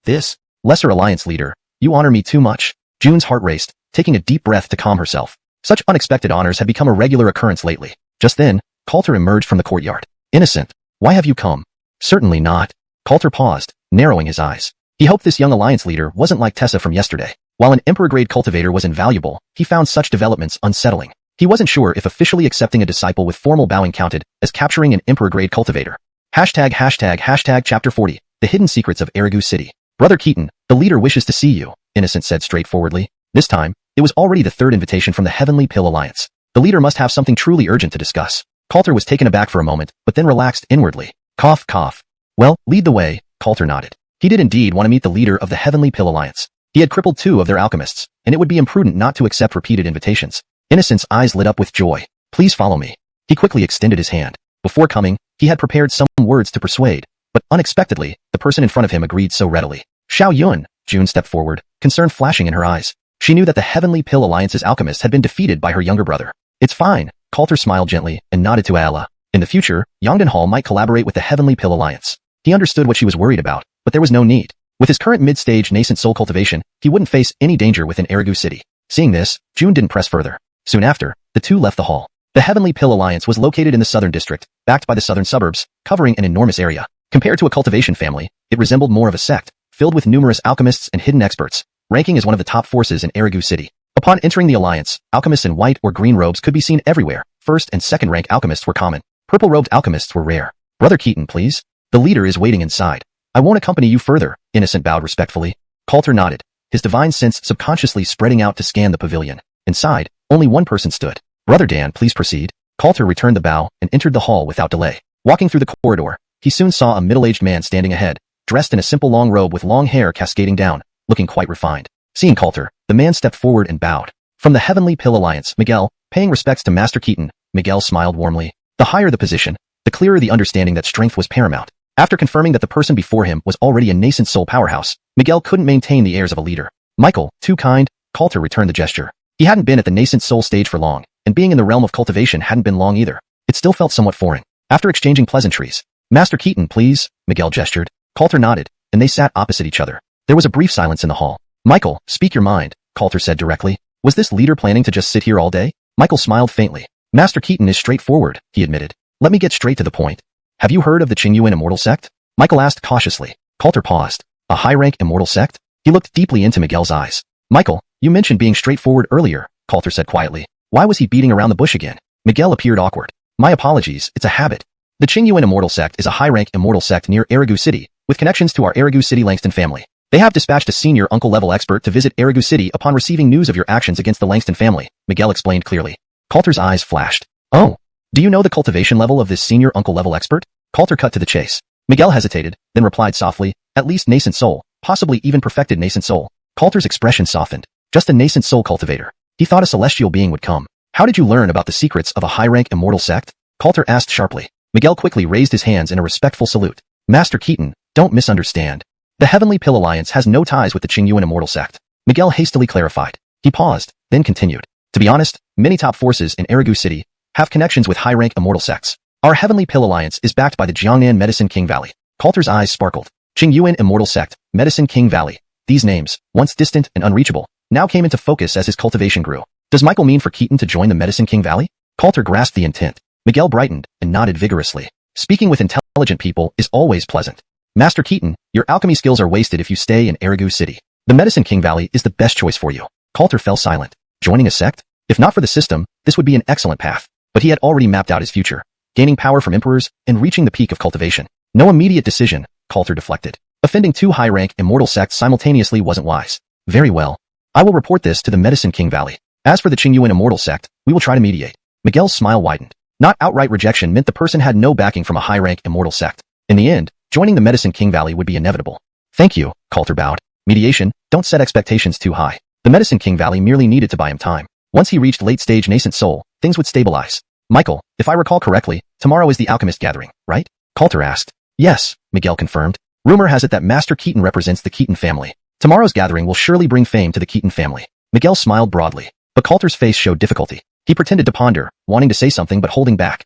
This, Lesser Alliance leader, you honor me too much. June's heart raced, taking a deep breath to calm herself. Such unexpected honors had become a regular occurrence lately. Just then, Coulter emerged from the courtyard. Innocent, why have you come? Certainly not. Coulter paused, narrowing his eyes. He hoped this young alliance leader wasn't like Tessa from yesterday. While an emperor-grade cultivator was invaluable, he found such developments unsettling. He wasn't sure if officially accepting a disciple with formal bowing counted as capturing an emperor-grade cultivator. Chapter 40, The Hidden Secrets of Erigu City. Brother Keaton, the leader wishes to see you, Innocent said straightforwardly. This time, it was already the third invitation from the Heavenly Pill Alliance. The leader must have something truly urgent to discuss. Coulter was taken aback for a moment, but then relaxed inwardly. Cough, cough. Well, lead the way, Coulter nodded. He did indeed want to meet the leader of the Heavenly Pill Alliance. He had crippled 2 of their alchemists, and it would be imprudent not to accept repeated invitations. Innocent's eyes lit up with joy. Please follow me. He quickly extended his hand. Before coming, he had prepared some words to persuade, but unexpectedly, the person in front of him agreed so readily. Xiao Yun, June stepped forward, concern flashing in her eyes. She knew that the Heavenly Pill Alliance's alchemist had been defeated by her younger brother. It's fine, Coulter smiled gently and nodded to Ayala. In the future, Yongdan Hall might collaborate with the Heavenly Pill Alliance. He understood what she was worried about, but there was no need. With his current mid-stage nascent soul cultivation, he wouldn't face any danger within Erigu City. Seeing this, June didn't press further. Soon after, the two left the hall. The Heavenly Pill Alliance was located in the southern district, backed by the southern suburbs, covering an enormous area. Compared to a cultivation family, it resembled more of a sect, filled with numerous alchemists and hidden experts, ranking as one of the top forces in Erigu City. Upon entering the alliance, alchemists in white or green robes could be seen everywhere. First and second rank alchemists were common. Purple-robed alchemists were rare. Brother Keaton, please. The leader is waiting inside. I won't accompany you further, Innocent bowed respectfully. Coulter nodded, his divine sense subconsciously spreading out to scan the pavilion. Inside, only one person stood. Brother Dan, please proceed. Coulter returned the bow and entered the hall without delay. Walking through the corridor, he soon saw a middle-aged man standing ahead, dressed in a simple long robe with long hair cascading down, looking quite refined. Seeing Coulter, the man stepped forward and bowed. From the Heavenly Pill Alliance, Miguel, paying respects to Master Keaton, Miguel smiled warmly. The higher the position, the clearer the understanding that strength was paramount. After confirming that the person before him was already a nascent soul powerhouse, Miguel couldn't maintain the airs of a leader. Michael, too kind, Coulter returned the gesture. He hadn't been at the nascent soul stage for long, and being in the realm of cultivation hadn't been long either. It still felt somewhat foreign. After exchanging pleasantries, "Master Keaton, please," Miguel gestured. Coulter nodded, and they sat opposite each other. There was a brief silence in the hall. "Michael, speak your mind," Coulter said directly. "Was this leader planning to just sit here all day?" Michael smiled faintly. "Master Keaton is straightforward," he admitted. "Let me get straight to the point. Have you heard of the Qingyuan immortal sect?" Michael asked cautiously. Coulter paused. "A high-rank immortal sect?" He looked deeply into Miguel's eyes. "Michael, you mentioned being straightforward earlier," Coulter said quietly. Why was he beating around the bush again? Miguel appeared awkward. "My apologies, it's a habit. The Qingyuan immortal sect is a high-rank immortal sect near Erigu City, with connections to our Erigu City Langston family. They have dispatched a senior uncle-level expert to visit Erigu City upon receiving news of your actions against the Langston family," Miguel explained clearly. Coulter's eyes flashed. "Oh. Do you know the cultivation level of this senior uncle-level expert?" Coulter cut to the chase. Miguel hesitated, then replied softly, "At least nascent soul, possibly even perfected nascent soul." Coulter's expression softened. "Just a nascent soul cultivator." He thought a celestial being would come. "How did you learn about the secrets of a high-rank immortal sect?" Coulter asked sharply. Miguel quickly raised his hands in a respectful salute. "Master Keaton, don't misunderstand. The Heavenly Pill Alliance has no ties with the Qingyuan immortal sect." Miguel hastily clarified. He paused, then continued. "To be honest, many top forces in Erigu City have connections with high-rank immortal sects. Our Heavenly Pill Alliance is backed by the Jiangnan Medicine King Valley." Coulter's eyes sparkled. Qingyuan Immortal Sect, Medicine King Valley. These names, once distant and unreachable, now came into focus as his cultivation grew. Does Michael mean for Keaton to join the Medicine King Valley? Coulter grasped the intent. Miguel brightened and nodded vigorously. "Speaking with intelligent people is always pleasant. Master Keaton, your alchemy skills are wasted if you stay in Erigu City. The Medicine King Valley is the best choice for you." Coulter fell silent. Joining a sect? If not for the system, this would be an excellent path. But he had already mapped out his future, gaining power from emperors and reaching the peak of cultivation. No immediate decision, Coulter deflected. Offending two high-rank immortal sects simultaneously wasn't wise. "Very well. I will report this to the Medicine King Valley. As for the Qingyuan immortal sect, we will try to mediate." Miguel's smile widened. Not outright rejection meant the person had no backing from a high-rank immortal sect. In the end, joining the Medicine King Valley would be inevitable. "Thank you," Coulter bowed. "Mediation, don't set expectations too high." The Medicine King Valley merely needed to buy him time. Once he reached late-stage nascent soul, things would stabilize. "Michael, if I recall correctly, tomorrow is the alchemist gathering, right?" Coulter asked. "Yes," Miguel confirmed. "Rumor has it that Master Keaton represents the Keaton family. Tomorrow's gathering will surely bring fame to the Keaton family." Miguel smiled broadly, but Coulter's face showed difficulty. He pretended to ponder, wanting to say something but holding back.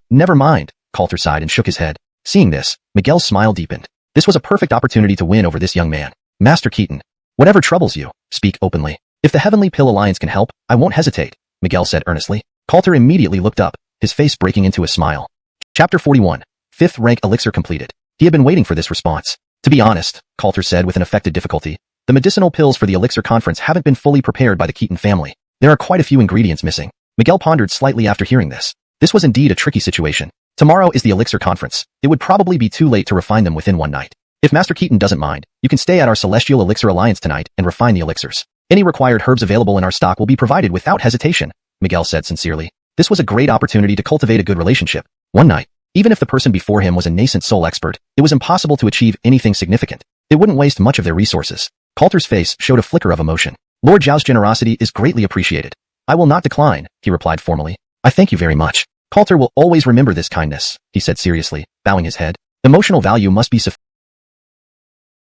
Never mind," Coulter sighed and shook his head. Seeing this, Miguel's smile deepened. This was a perfect opportunity to win over this young man. "Master Keaton, whatever troubles you, speak openly. If the Heavenly Pill Alliance can help, I won't hesitate," Miguel said earnestly. Coulter immediately looked up, his face breaking into a smile. Chapter 41. 5th rank elixir completed. He had been waiting for this response. "To be honest," Coulter said with an affected difficulty, "the medicinal pills for the elixir conference haven't been fully prepared by the Keaton family. There are quite a few ingredients missing." Miguel pondered slightly after hearing this. This was indeed a tricky situation. Tomorrow is the elixir conference. It would probably be too late to refine them within one night. "If Master Keaton doesn't mind, you can stay at our Celestial Elixir Alliance tonight and refine the elixirs. Any required herbs available in our stock will be provided without hesitation," Miguel said sincerely. This was a great opportunity to cultivate a good relationship. One night, even if the person before him was a nascent soul expert, it was impossible to achieve anything significant. It wouldn't waste much of their resources. Coulter's face showed a flicker of emotion. "Lord Zhao's generosity is greatly appreciated. I will not decline," he replied formally. "I thank you very much. Coulter will always remember this kindness," he said seriously, bowing his head. "Emotional value must be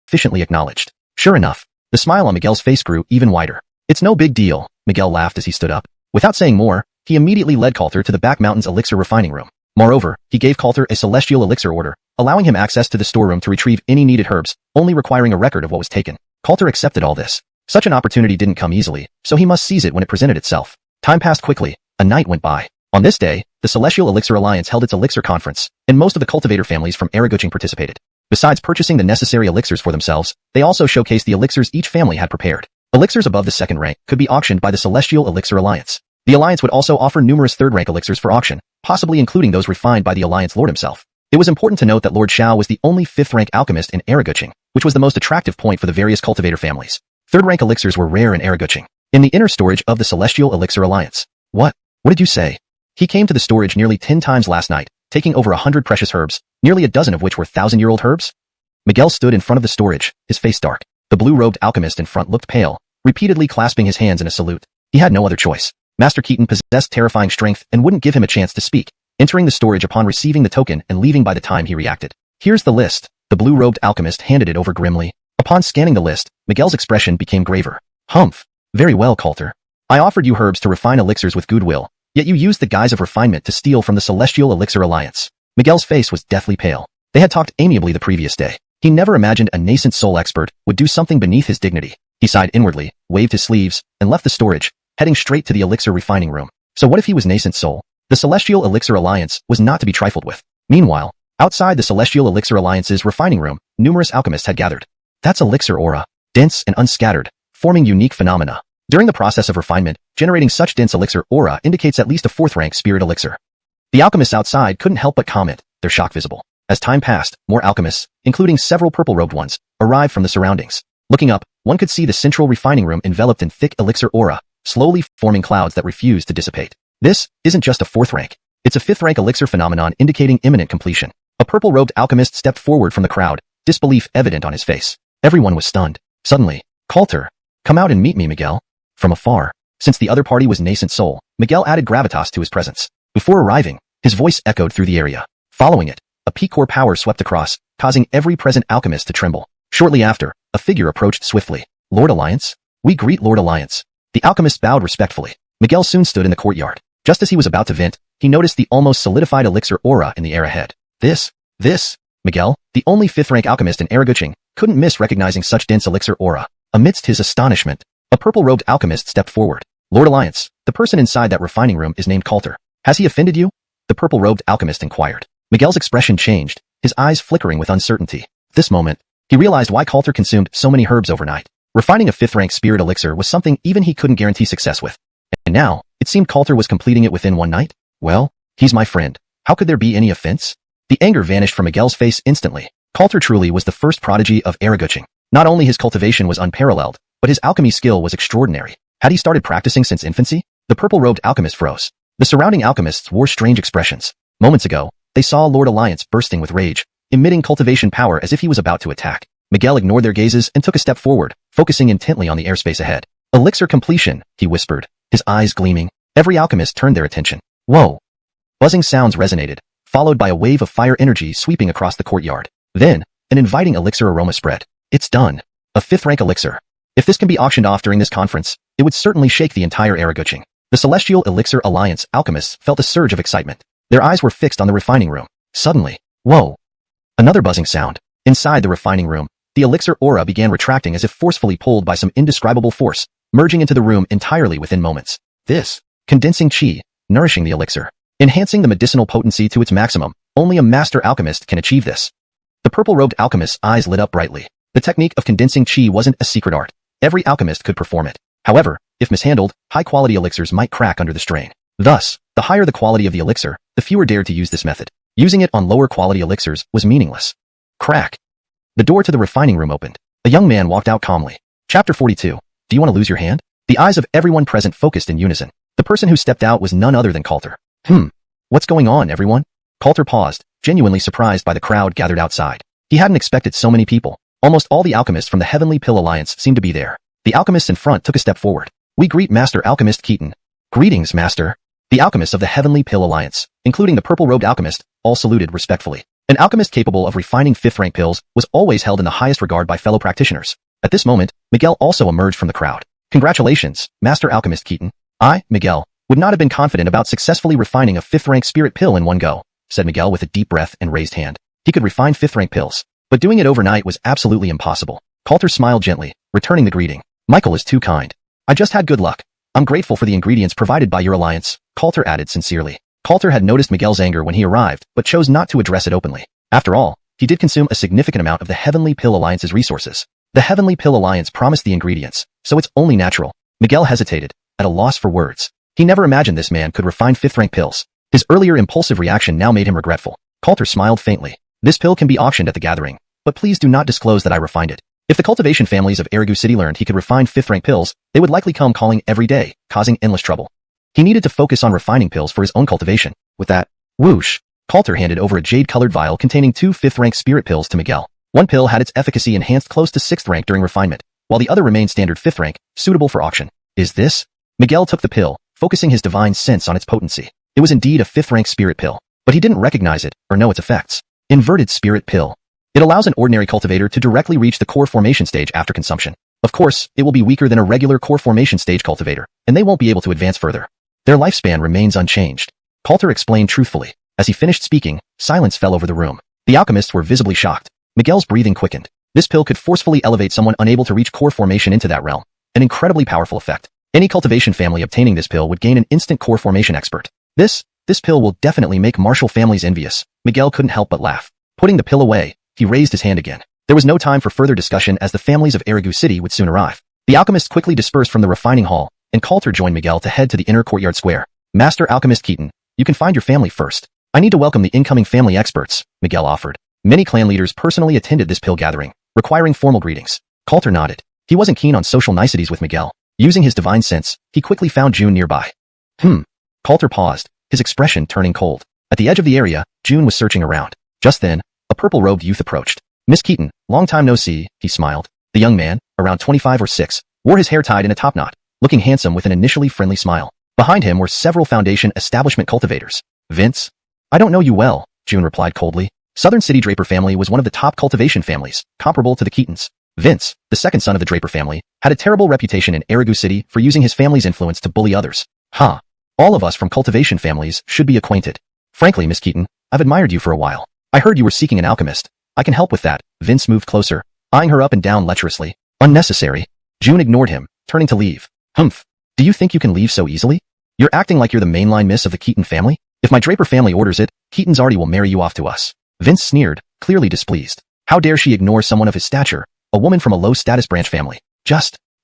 sufficiently acknowledged." Sure enough, the smile on Miguel's face grew even wider. "It's no big deal," Miguel laughed as he stood up. Without saying more, he immediately led Coulter to the back mountain's elixir refining room. Moreover, he gave Coulter a celestial elixir order, allowing him access to the storeroom to retrieve any needed herbs, only requiring a record of what was taken. Coulter accepted all this. Such an opportunity didn't come easily, so he must seize it when it presented itself. Time passed quickly. A night went by. On this day, the Celestial Elixir Alliance held its elixir conference, and most of the cultivator families from Erigu participated. Besides purchasing the necessary elixirs for themselves, they also showcased the elixirs each family had prepared. Elixirs above the 2nd rank could be auctioned by the Celestial Elixir Alliance. The Alliance would also offer numerous 3rd rank elixirs for auction, possibly including those refined by the Alliance Lord himself. It was important to note that Lord Xiao was the only 5th rank alchemist in Erigu, which was the most attractive point for the various cultivator families. 3rd rank elixirs were rare in Erigu, in the inner storage of the Celestial Elixir Alliance. What did you say?" "He came to the storage nearly 10 times last night, taking over 100 precious herbs, nearly a dozen of which were 1,000-year-old herbs." Miguel stood in front of the storage, his face dark. The blue-robed alchemist in front looked pale, repeatedly clasping his hands in a salute. He had no other choice. Master Keaton possessed terrifying strength and wouldn't give him a chance to speak, entering the storage upon receiving the token and leaving by the time he reacted. "Here's the list." The blue-robed alchemist handed it over grimly. Upon scanning the list, Miguel's expression became graver. "Humph. Very well, Coulter. I offered you herbs to refine elixirs with goodwill, yet you used the guise of refinement to steal from the Celestial Elixir Alliance. Miguel's face was deathly pale. They had talked amiably the previous day. He never imagined a nascent soul expert would do something beneath his dignity. He sighed inwardly, waved his sleeves, and left the storage, heading straight to the elixir refining room. So what if he was nascent soul? The Celestial Elixir Alliance was not to be trifled with. Meanwhile, outside the Celestial Elixir Alliance's refining room, numerous alchemists had gathered. That's elixir aura, dense and unscattered, forming unique phenomena. During the process of refinement, generating such dense elixir aura indicates at least a 4th-rank spirit elixir. The alchemists outside couldn't help but comment, their shock visible. As time passed, more alchemists, including several purple-robed ones, arrived from the surroundings. Looking up, one could see the central refining room enveloped in thick elixir aura, slowly forming clouds that refused to dissipate. This isn't just a 4th rank. It's a 5th-rank elixir phenomenon indicating imminent completion. A purple-robed alchemist stepped forward from the crowd, disbelief evident on his face. Everyone was stunned. Suddenly, Coulter, come out and meet me, Miguel. From afar, since the other party was nascent soul, Miguel added gravitas to his presence. Before arriving, his voice echoed through the area. Following it, a P-core power swept across, causing every present alchemist to tremble. Shortly after, a figure approached swiftly. Lord Alliance? We greet Lord Alliance. The alchemist bowed respectfully. Miguel soon stood in the courtyard. Just as he was about to vent, he noticed the almost solidified elixir aura in the air ahead. This, Miguel, the only 5th-rank alchemist in Araguching, couldn't miss recognizing such dense elixir aura. Amidst his astonishment, a purple-robed alchemist stepped forward. Lord Alliance, the person inside that refining room is named Coulter. Has he offended you? The purple-robed alchemist inquired. Miguel's expression changed, his eyes flickering with uncertainty. At this moment, he realized why Coulter consumed so many herbs overnight. Refining a 5th-rank spirit elixir was something even he couldn't guarantee success with. And now, it seemed Coulter was completing it within one night? Well, he's my friend. How could there be any offense? The anger vanished from Miguel's face instantly. Coulter truly was the first prodigy of Araguching. Not only his cultivation was unparalleled, but his alchemy skill was extraordinary. Had he started practicing since infancy? The purple-robed alchemist froze. The surrounding alchemists wore strange expressions. Moments ago, they saw Lord Alliance bursting with rage, emitting cultivation power as if he was about to attack. Miguel ignored their gazes and took a step forward, focusing intently on the airspace ahead. Elixir completion, he whispered, his eyes gleaming. Every alchemist turned their attention. Whoa! Buzzing sounds resonated, followed by a wave of fire energy sweeping across the courtyard. Then, an inviting elixir aroma spread. It's done. A 5th-rank elixir. If this can be auctioned off during this conference, it would certainly shake the entire Araguching. The Celestial Elixir Alliance alchemists felt a surge of excitement. Their eyes were fixed on the refining room. Suddenly, whoa! Another buzzing sound. Inside the refining room, the elixir aura began retracting as if forcefully pulled by some indescribable force, merging into the room entirely within moments. This, condensing chi, nourishing the elixir, enhancing the medicinal potency to its maximum. Only a master alchemist can achieve this. The purple-robed alchemist's eyes lit up brightly. The technique of condensing chi wasn't a secret art. Every alchemist could perform it. However, if mishandled, high-quality elixirs might crack under the strain. Thus, the higher the quality of the elixir, the fewer dared to use this method. Using it on lower-quality elixirs was meaningless. Crack. The door to the refining room opened. A young man walked out calmly. Chapter 42. Do you want to lose your hand? The eyes of everyone present focused in unison. The person who stepped out was none other than Coulter. What's going on, everyone? Coulter paused, genuinely surprised by the crowd gathered outside. He hadn't expected so many people. Almost all the alchemists from the Heavenly Pill Alliance seemed to be there. The alchemists in front took a step forward. We greet Master Alchemist Keaton. Greetings, Master. The alchemists of the Heavenly Pill Alliance, including the purple-robed alchemist, all saluted respectfully. An alchemist capable of refining 5th-rank pills was always held in the highest regard by fellow practitioners. At this moment, Miguel also emerged from the crowd. Congratulations, Master Alchemist Keaton. I, Miguel, would not have been confident about successfully refining a 5th-rank spirit pill in one go, said Miguel with a deep breath and raised hand. He could refine 5th-rank pills, but doing it overnight was absolutely impossible. Coulter smiled gently, returning the greeting. Michael is too kind. I just had good luck. I'm grateful for the ingredients provided by your alliance, Coulter added sincerely. Coulter had noticed Miguel's anger when he arrived, but chose not to address it openly. After all, he did consume a significant amount of the Heavenly Pill Alliance's resources. The Heavenly Pill Alliance promised the ingredients, so it's only natural. Miguel hesitated, at a loss for words. He never imagined this man could refine 5th-rank pills. His earlier impulsive reaction now made him regretful. Coulter smiled faintly. This pill can be auctioned at the gathering, but please do not disclose that I refined it. If the cultivation families of Aragu City learned he could refine 5th-rank pills, they would likely come calling every day, causing endless trouble. He needed to focus on refining pills for his own cultivation. With that, whoosh, Coulter handed over a jade-colored vial containing 2 5th-rank spirit pills to Miguel. One pill had its efficacy enhanced close to 6th rank during refinement, while the other remained standard 5th rank, suitable for auction. Is this? Miguel took the pill, focusing his divine sense on its potency. It was indeed a 5th-rank spirit pill, but he didn't recognize it or know its effects. Inverted spirit pill. It allows an ordinary cultivator to directly reach the core formation stage after consumption. Of course, it will be weaker than a regular core formation stage cultivator, and they won't be able to advance further. Their lifespan remains unchanged. Coulter explained truthfully. As he finished speaking, silence fell over the room. The alchemists were visibly shocked. Miguel's breathing quickened. This pill could forcefully elevate someone unable to reach core formation into that realm. An incredibly powerful effect. Any cultivation family obtaining this pill would gain an instant core formation expert. This pill will definitely make martial families envious. Miguel couldn't help but laugh. Putting the pill away, he raised his hand again. There was no time for further discussion as the families of Erigu City would soon arrive. The alchemists quickly dispersed from the refining hall, and Coulter joined Miguel to head to the inner courtyard square. Master Alchemist Keaton, you can find your family first. I need to welcome the incoming family experts, Miguel offered. Many clan leaders personally attended this pill gathering, requiring formal greetings. Coulter nodded. He wasn't keen on social niceties with Miguel. Using his divine sense, he quickly found June nearby. Coulter paused, his expression turning cold. At the edge of the area, June was searching around. Just then, a purple-robed youth approached. Miss Keaton, long time no see, he smiled. The young man, around 25 or 6, wore his hair tied in a topknot, looking handsome with an initially friendly smile. Behind him were several Foundation establishment cultivators. Vince? I don't know you well, June replied coldly. Southern City Draper family was one of the top cultivation families, comparable to the Keatons. Vince, the second son of the Draper family, had a terrible reputation in Erigu City for using his family's influence to bully others. All of us from cultivation families should be acquainted. Frankly, Miss Keaton, I've admired you for a while. I heard you were seeking an alchemist. I can help with that. Vince moved closer, eyeing her up and down lecherously. Unnecessary. June ignored him, turning to leave. Do you think you can leave so easily? You're acting like you're the mainline miss of the Keaton family? If my Draper family orders it, Keaton's already will marry you off to us. Vince sneered, clearly displeased. How dare she ignore someone of his stature, a woman from a low-status branch family?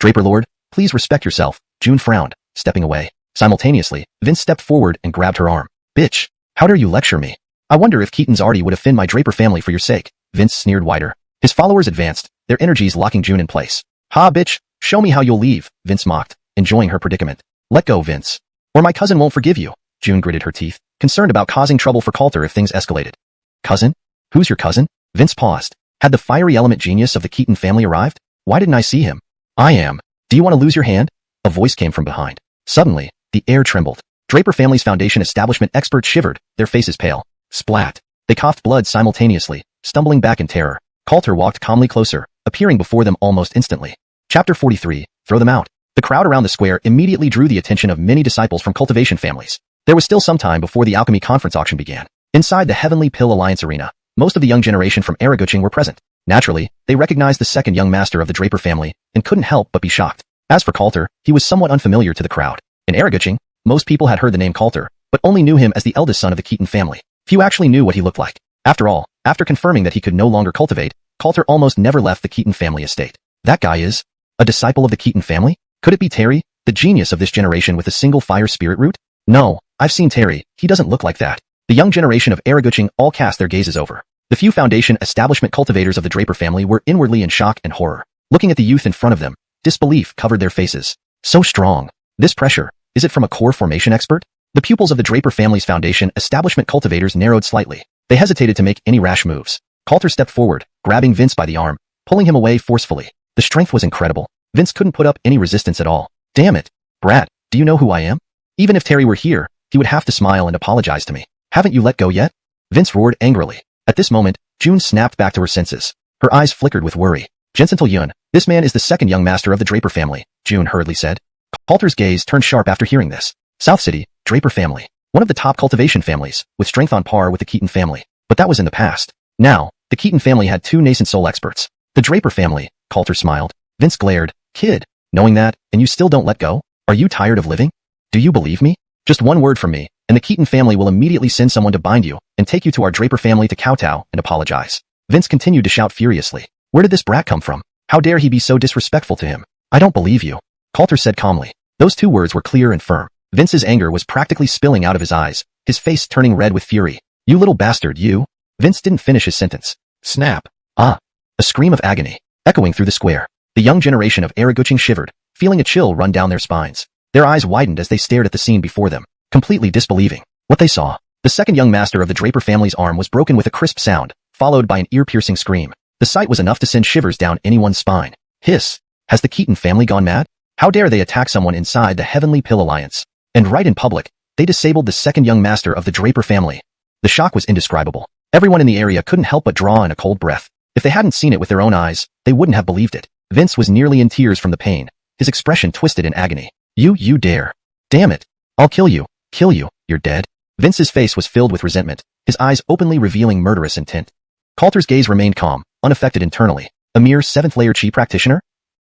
Draper Lord, please respect yourself. June frowned, stepping away. Simultaneously, Vince stepped forward and grabbed her arm. Bitch, how dare you lecture me? I wonder if Keaton's already would offend my Draper family for your sake. Vince sneered wider. His followers advanced, their energies locking June in place. Ha bitch, show me how you'll leave, Vince mocked, enjoying her predicament. Let go, Vince. Or my cousin won't forgive you. June gritted her teeth, concerned about causing trouble for Coulter if things escalated. Cousin? Who's your cousin? Vince paused. Had the fiery element genius of the Keaton family arrived? Why didn't I see him? I am. Do you want to lose your hand? A voice came from behind. Suddenly, the air trembled. Draper family's Foundation establishment experts shivered, their faces pale. Splat. They coughed blood simultaneously, stumbling back in terror. Coulter walked calmly closer, appearing before them almost instantly. Chapter 43, Throw Them Out. The crowd around the square immediately drew the attention of many disciples from cultivation families. There was still some time before the Alchemy conference auction began. Inside the Heavenly Pill Alliance arena, most of the young generation from Eraguching were present. Naturally, they recognized the second young master of the Draper family, and couldn't help but be shocked. As for Coulter, he was somewhat unfamiliar to the crowd. In Eraguching, most people had heard the name Coulter, but only knew him as the eldest son of the Keaton family. Few actually knew what he looked like. After all, after confirming that he could no longer cultivate, Coulter almost never left the Keaton family estate. That guy is a disciple of the Keaton family? Could it be Terry, the genius of this generation with a single fire spirit root? No, I've seen Terry, he doesn't look like that. The young generation of Eraguching all cast their gazes over. The few Foundation establishment cultivators of the Draper family were inwardly in shock and horror. Looking at the youth in front of them, disbelief covered their faces. So strong. This pressure, is it from a core formation expert? The pupils of the Draper family's Foundation establishment cultivators narrowed slightly. They hesitated to make any rash moves. Coulter stepped forward, grabbing Vince by the arm, pulling him away forcefully. The strength was incredible. Vince couldn't put up any resistance at all. Damn it. Brat, do you know who I am? Even if Terry were here, he would have to smile and apologize to me. Haven't you let go yet? Vince roared angrily. At this moment, June snapped back to her senses. Her eyes flickered with worry. Jensen Yun, this man is the second young master of the Draper family, June hurriedly said. Coulter's gaze turned sharp after hearing this. South City, Draper family. One of the top cultivation families, with strength on par with the Keaton family. But that was in the past. Now, the Keaton family had two nascent soul experts. The Draper family, Coulter smiled. Vince glared. Kid, knowing that, and you still don't let go? Are you tired of living? Do you believe me? Just one word from me, and the Keaton family will immediately send someone to bind you, and take you to our Draper family to kowtow and apologize. Vince continued to shout furiously. Where did this brat come from? How dare he be so disrespectful to him? I don't believe you. Coulter said calmly. Those two words were clear and firm. Vince's anger was practically spilling out of his eyes, his face turning red with fury. You little bastard, you. Vince didn't finish his sentence. Snap. Ah. A scream of agony, echoing through the square. The young generation of Eraguching shivered, feeling a chill run down their spines. Their eyes widened as they stared at the scene before them, completely disbelieving what they saw. The second young master of the Draper family's arm was broken with a crisp sound, followed by an ear-piercing scream. The sight was enough to send shivers down anyone's spine. Hiss. Has the Keaton family gone mad? How dare they attack someone inside the Heavenly Pill Alliance? And right in public, they disabled the second young master of the Draper family. The shock was indescribable. Everyone in the area couldn't help but draw in a cold breath. If they hadn't seen it with their own eyes, they wouldn't have believed it. Vince was nearly in tears from the pain, his expression twisted in agony. You dare. Damn it. I'll kill you. Kill you. You're dead. Vince's face was filled with resentment, his eyes openly revealing murderous intent. Coulter's gaze remained calm, unaffected internally. A mere 7th-layer chi practitioner?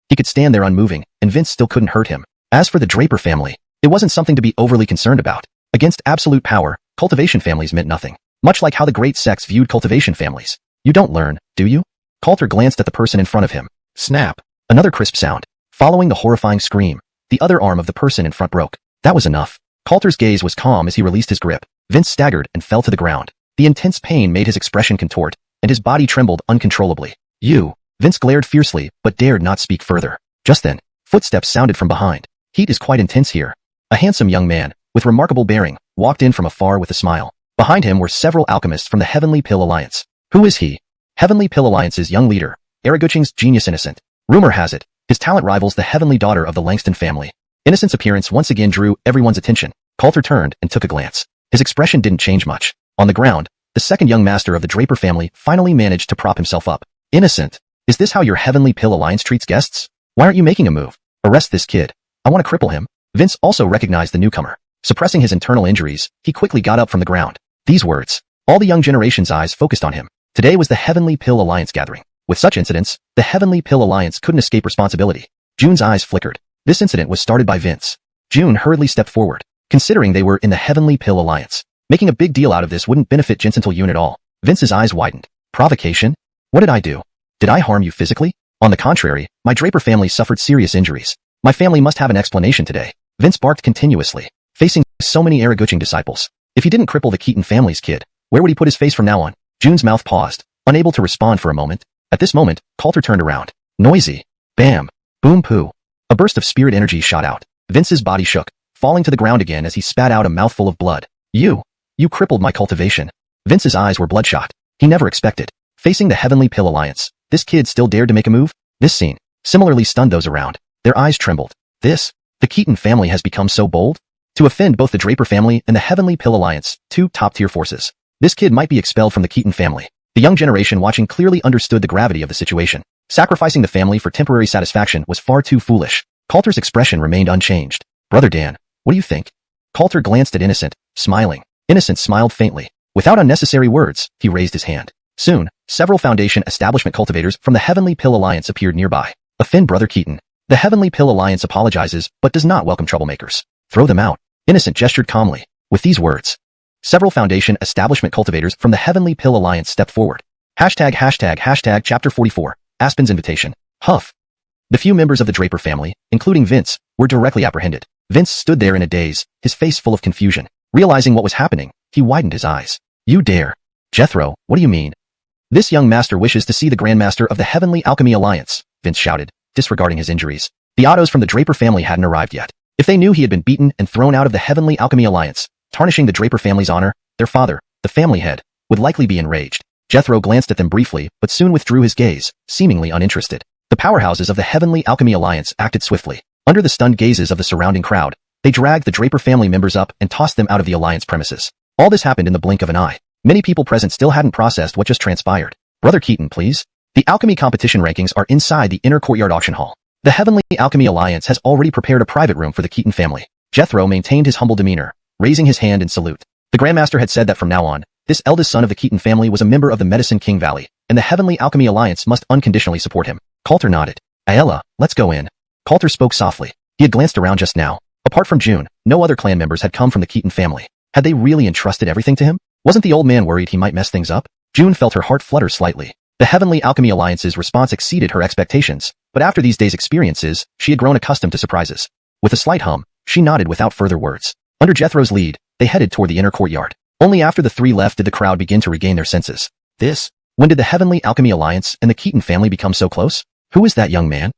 He could stand there unmoving, and Vince still couldn't hurt him. As for the Draper family, it wasn't something to be overly concerned about. Against absolute power, cultivation families meant nothing. Much like how the great sects viewed cultivation families. You don't learn, do you? Coulter glanced at the person in front of him. Snap. Another crisp sound. Following the horrifying scream, the other arm of the person in front broke. That was enough. Coulter's gaze was calm as he released his grip. Vince staggered and fell to the ground. The intense pain made his expression contort, and his body trembled uncontrollably. You. Vince glared fiercely, but dared not speak further. Just then, footsteps sounded from behind. Heat is quite intense here. A handsome young man, with remarkable bearing, walked in from afar with a smile. Behind him were several alchemists from the Heavenly Pill Alliance. Who is he? Heavenly Pill Alliance's young leader, Araguching's genius Innocent. Rumor has it, his talent rivals the heavenly daughter of the Langston family. Innocent's appearance once again drew everyone's attention. Coulter turned and took a glance. His expression didn't change much. On the ground, the second young master of the Draper family finally managed to prop himself up. Innocent. Is this how your Heavenly Pill Alliance treats guests? Why aren't you making a move? Arrest this kid. I want to cripple him. Vince also recognized the newcomer. Suppressing his internal injuries, he quickly got up from the ground. These words. All the young generation's eyes focused on him. Today was the Heavenly Pill Alliance gathering. With such incidents, the Heavenly Pill Alliance couldn't escape responsibility. June's eyes flickered. This incident was started by Vince. June hurriedly stepped forward. Considering they were in the Heavenly Pill Alliance, making a big deal out of this wouldn't benefit Jinsental Yun at all. Vince's eyes widened. Provocation? What did I do? Did I harm you physically? On the contrary, my Draper family suffered serious injuries. My family must have an explanation today. Vince barked continuously, facing so many Araguching disciples. If he didn't cripple the Keaton family's kid, where would he put his face from now on? June's mouth paused, unable to respond for a moment. At this moment, Coulter turned around. Noisy. Bam. Boom poo. A burst of spirit energy shot out. Vince's body shook, falling to the ground again as he spat out a mouthful of blood. You crippled my cultivation. Vince's eyes were bloodshot. He never expected. Facing the Heavenly Pill Alliance, this kid still dared to make a move? This scene similarly stunned those around. Their eyes trembled. The Keaton family has become so bold? To offend both the Draper family and the Heavenly Pill Alliance, two top-tier forces. This kid might be expelled from the Keaton family. The young generation watching clearly understood the gravity of the situation. Sacrificing the family for temporary satisfaction was far too foolish. Coulter's expression remained unchanged. Brother Dan, what do you think? Coulter glanced at Innocent, smiling. Innocent smiled faintly. Without unnecessary words, he raised his hand. Soon, several Foundation establishment cultivators from the Heavenly Pill Alliance appeared nearby. Offend Brother Keaton. The Heavenly Pill Alliance apologizes, but does not welcome troublemakers. Throw them out. Innocent gestured calmly. With these words, several Foundation establishment cultivators from the Heavenly Pill Alliance stepped forward. Hashtag Chapter 44, Aspen's Invitation. Huff. The few members of the Draper family, including Vince, were directly apprehended. Vince stood there in a daze, his face full of confusion. Realizing what was happening, he widened his eyes. You dare. Jethro, what do you mean? This young master wishes to see the Grandmaster of the Heavenly Alchemy Alliance, Vince shouted, disregarding his injuries. The Ottos from the Draper family hadn't arrived yet. If they knew he had been beaten and thrown out of the Heavenly Alchemy Alliance, tarnishing the Draper family's honor, their father, the family head, would likely be enraged. Jethro glanced at them briefly, but soon withdrew his gaze, seemingly uninterested. The powerhouses of the Heavenly Alchemy Alliance acted swiftly. Under the stunned gazes of the surrounding crowd, they dragged the Draper family members up and tossed them out of the Alliance premises. All this happened in the blink of an eye. Many people present still hadn't processed what just transpired. Brother Keaton, please. The alchemy competition rankings are inside the inner courtyard auction hall. The Heavenly Alchemy Alliance has already prepared a private room for the Keaton family. Jethro maintained his humble demeanor, raising his hand in salute. The Grandmaster had said that from now on, this eldest son of the Keaton family was a member of the Medicine King Valley, and the Heavenly Alchemy Alliance must unconditionally support him. Coulter nodded. Aella, let's go in. Coulter spoke softly. He had glanced around just now. Apart from June, no other clan members had come from the Keaton family. Had they really entrusted everything to him? Wasn't the old man worried he might mess things up? June felt her heart flutter slightly. The Heavenly Alchemy Alliance's response exceeded her expectations, but after these days' experiences, she had grown accustomed to surprises. With a slight hum, she nodded without further words. Under Jethro's lead, they headed toward the inner courtyard. Only after the three left did the crowd begin to regain their senses. When did the Heavenly Alchemy Alliance and the Keaton family become so close? Who is that young man?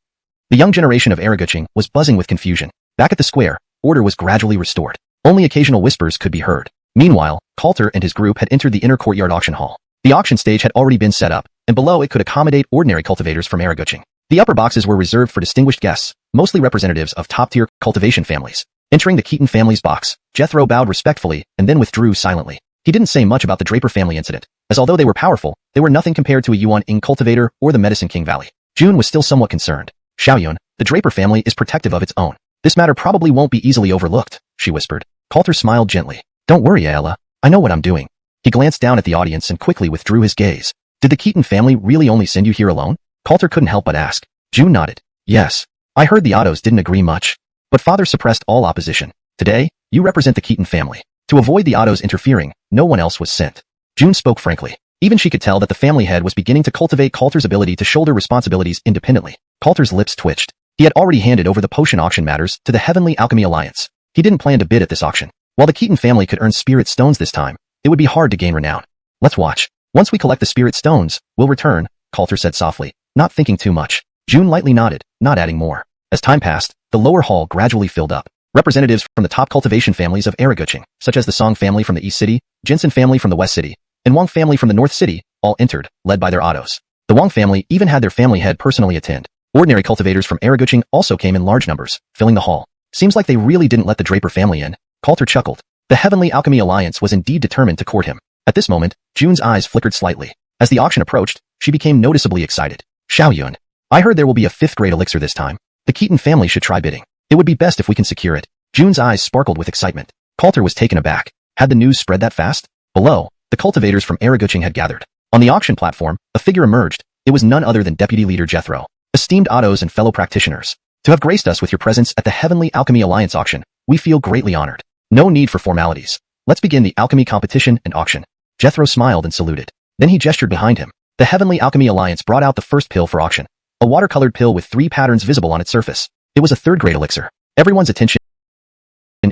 The young generation of Araguching was buzzing with confusion. Back at the square, order was gradually restored. Only occasional whispers could be heard. Meanwhile, Coulter and his group had entered the inner courtyard auction hall. The auction stage had already been set up, and below it could accommodate ordinary cultivators from Araguching. The upper boxes were reserved for distinguished guests, mostly representatives of top-tier cultivation families. Entering the Keaton family's box, Jethro bowed respectfully and then withdrew silently. He didn't say much about the Draper family incident, as although they were powerful, they were nothing compared to a Yuan Ing cultivator or the Medicine King Valley. June was still somewhat concerned. Xiaoyun, the Draper family is protective of its own. This matter probably won't be easily overlooked, she whispered. Coulter smiled gently. Don't worry, Ayala. I know what I'm doing. He glanced down at the audience and quickly withdrew his gaze. Did the Keaton family really only send you here alone? Coulter couldn't help but ask. June nodded. Yes. I heard the Ottos didn't agree much. But father suppressed all opposition. Today, you represent the Keaton family. To avoid the Ottos interfering, no one else was sent. June spoke frankly. Even she could tell that the family head was beginning to cultivate Coulter's ability to shoulder responsibilities independently. Coulter's lips twitched. He had already handed over the potion auction matters to the Heavenly Alchemy Alliance. He didn't plan to bid at this auction. While the Keaton family could earn spirit stones this time, it would be hard to gain renown. Let's watch. Once we collect the spirit stones, we'll return, Coulter said softly, not thinking too much. June lightly nodded, not adding more. As time passed, the lower hall gradually filled up. Representatives from the top cultivation families of Araguching, such as the Song family from the East City, Jensen family from the West City, and Wang family from the North City, all entered, led by their Ottos. The Wang family even had their family head personally attend. Ordinary cultivators from Araguching also came in large numbers, filling the hall. Seems like they really didn't let the Draper family in. Coulter chuckled. The Heavenly Alchemy Alliance was indeed determined to court him. At this moment, June's eyes flickered slightly. As the auction approached, she became noticeably excited. Xiaoyun, I heard there will be a 5th-grade elixir this time. The Keaton family should try bidding. It would be best if we can secure it. June's eyes sparkled with excitement. Coulter was taken aback. Had the news spread that fast? Below, the cultivators from Araguching had gathered. On the auction platform, a figure emerged. It was none other than Deputy Leader Jethro. Esteemed Ottos and fellow practitioners, to have graced us with your presence at the Heavenly Alchemy Alliance auction, we feel greatly honored. No need for formalities. Let's begin the alchemy competition and auction. Jethro smiled and saluted. Then he gestured behind him. The Heavenly Alchemy Alliance brought out the first pill for auction. A watercolored pill with 3 patterns visible on its surface. It was a 3rd-grade elixir. Everyone's attention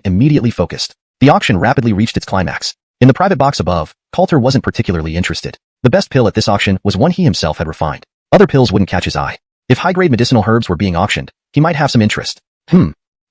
immediately focused. The auction rapidly reached its climax. In the private box above, Coulter wasn't particularly interested. The best pill at this auction was one he himself had refined. Other pills wouldn't catch his eye. If high-grade medicinal herbs were being auctioned, he might have some interest.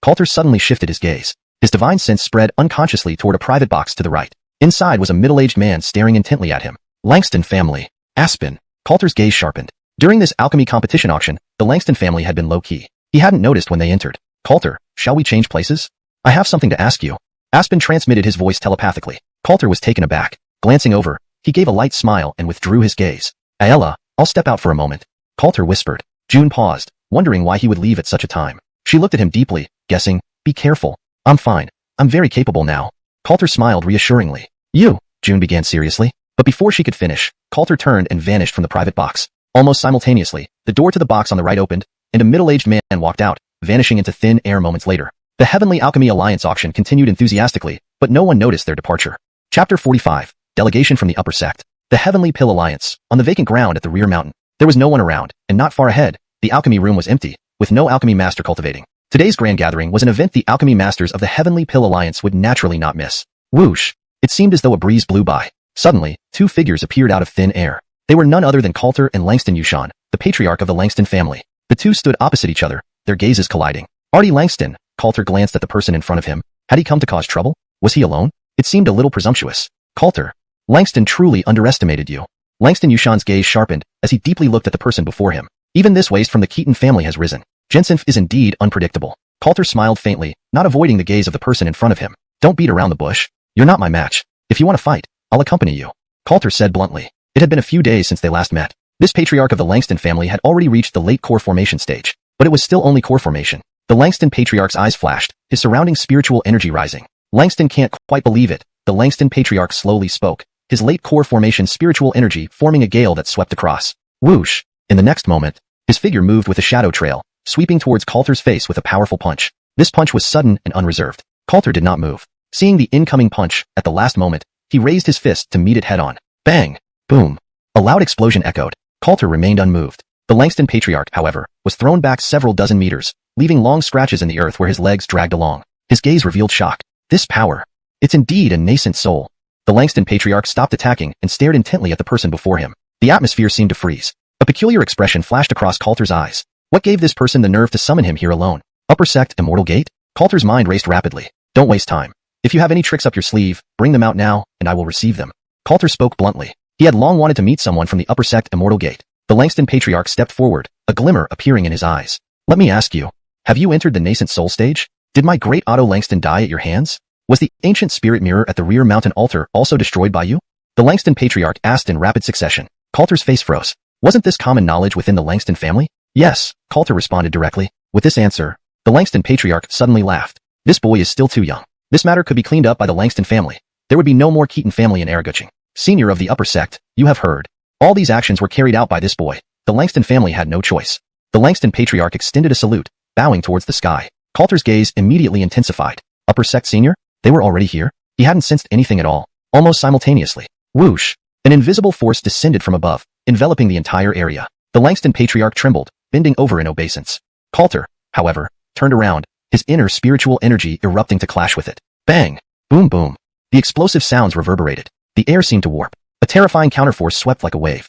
Coulter suddenly shifted his gaze. His divine sense spread unconsciously toward a private box to the right. Inside was a middle-aged man staring intently at him. Langston family. Aspen. Coulter's gaze sharpened. During this alchemy competition auction, the Langston family had been low-key. He hadn't noticed when they entered. Coulter, shall we change places? I have something to ask you. Aspen transmitted his voice telepathically. Coulter was taken aback. Glancing over, he gave a light smile and withdrew his gaze. Ayala, I'll step out for a moment. Coulter whispered. June paused, wondering why he would leave at such a time. She looked at him deeply, guessing, be careful. I'm fine. I'm very capable now. Coulter smiled reassuringly. You, June began seriously. But before she could finish, Coulter turned and vanished from the private box. Almost simultaneously, the door to the box on the right opened, and a middle-aged man walked out, vanishing into thin air moments later. The Heavenly Alchemy Alliance auction continued enthusiastically, but no one noticed their departure. Chapter 45. Delegation from the Upper Sect. The Heavenly Pill Alliance. On the vacant ground at the rear mountain. There was no one around, and not far ahead, the alchemy room was empty, with no alchemy master cultivating. Today's grand gathering was an event the alchemy masters of the Heavenly Pill Alliance would naturally not miss. Whoosh! It seemed as though a breeze blew by. Suddenly, 2 figures appeared out of thin air. They were none other than Coulter and Langston Yushan, the patriarch of the Langston family. The two stood opposite each other, their gazes colliding. Artie Langston. Coulter glanced at the person in front of him. Had he come to cause trouble? Was he alone? It seemed a little presumptuous. Coulter. Langston truly underestimated you. Langston Yushan's gaze sharpened as he deeply looked at the person before him. Even this waste from the Keaton family has risen. Jensen is indeed unpredictable. Coulter smiled faintly, not avoiding the gaze of the person in front of him. Don't beat around the bush. You're not my match. If you want to fight, I'll accompany you. Coulter said bluntly. It had been a few days since they last met. This patriarch of the Langston family had already reached the late core formation stage, but it was still only core formation. The Langston patriarch's eyes flashed, his surrounding spiritual energy rising. Langston can't quite believe it. The Langston patriarch slowly spoke, his late core formation spiritual energy forming a gale that swept across. Whoosh! In the next moment, his figure moved with a shadow trail, sweeping towards Coulter's face with a powerful punch. This punch was sudden and unreserved. Coulter did not move. Seeing the incoming punch, at the last moment, he raised his fist to meet it head-on. Bang! Boom! A loud explosion echoed. Coulter remained unmoved. The Langston patriarch, however, was thrown back several dozen meters, leaving long scratches in the earth where his legs dragged along. His gaze revealed shock. This power. It's indeed a nascent soul. The Langston patriarch stopped attacking and stared intently at the person before him. The atmosphere seemed to freeze. A peculiar expression flashed across Coulter's eyes. What gave this person the nerve to summon him here alone? Upper Sect Immortal Gate? Coulter's mind raced rapidly. Don't waste time. If you have any tricks up your sleeve, bring them out now, and I will receive them. Coulter spoke bluntly. He had long wanted to meet someone from the Upper Sect Immortal Gate. The Langston patriarch stepped forward, a glimmer appearing in his eyes. Let me ask you, have you entered the nascent soul stage? Did my great Otto Langston die at your hands? Was the ancient spirit mirror at the rear mountain altar also destroyed by you? The Langston patriarch asked in rapid succession. Coulter's face froze. Wasn't this common knowledge within the Langston family? Yes, Coulter responded directly. With this answer, the Langston patriarch suddenly laughed. This boy is still too young. This matter could be cleaned up by the Langston family. There would be no more Keaton family in Araguching. Senior of the upper sect, you have heard. All these actions were carried out by this boy. The Langston family had no choice. The Langston patriarch extended a salute, bowing towards the sky. Coulter's gaze immediately intensified. Upper sect senior? They were already here? He hadn't sensed anything at all. Almost simultaneously. Whoosh! An invisible force descended from above, enveloping the entire area. The Langston patriarch trembled, bending over in obeisance. Coulter, however, turned around, his inner spiritual energy erupting to clash with it. Bang! Boom boom. The explosive sounds reverberated. The air seemed to warp. A terrifying counterforce swept like a wave.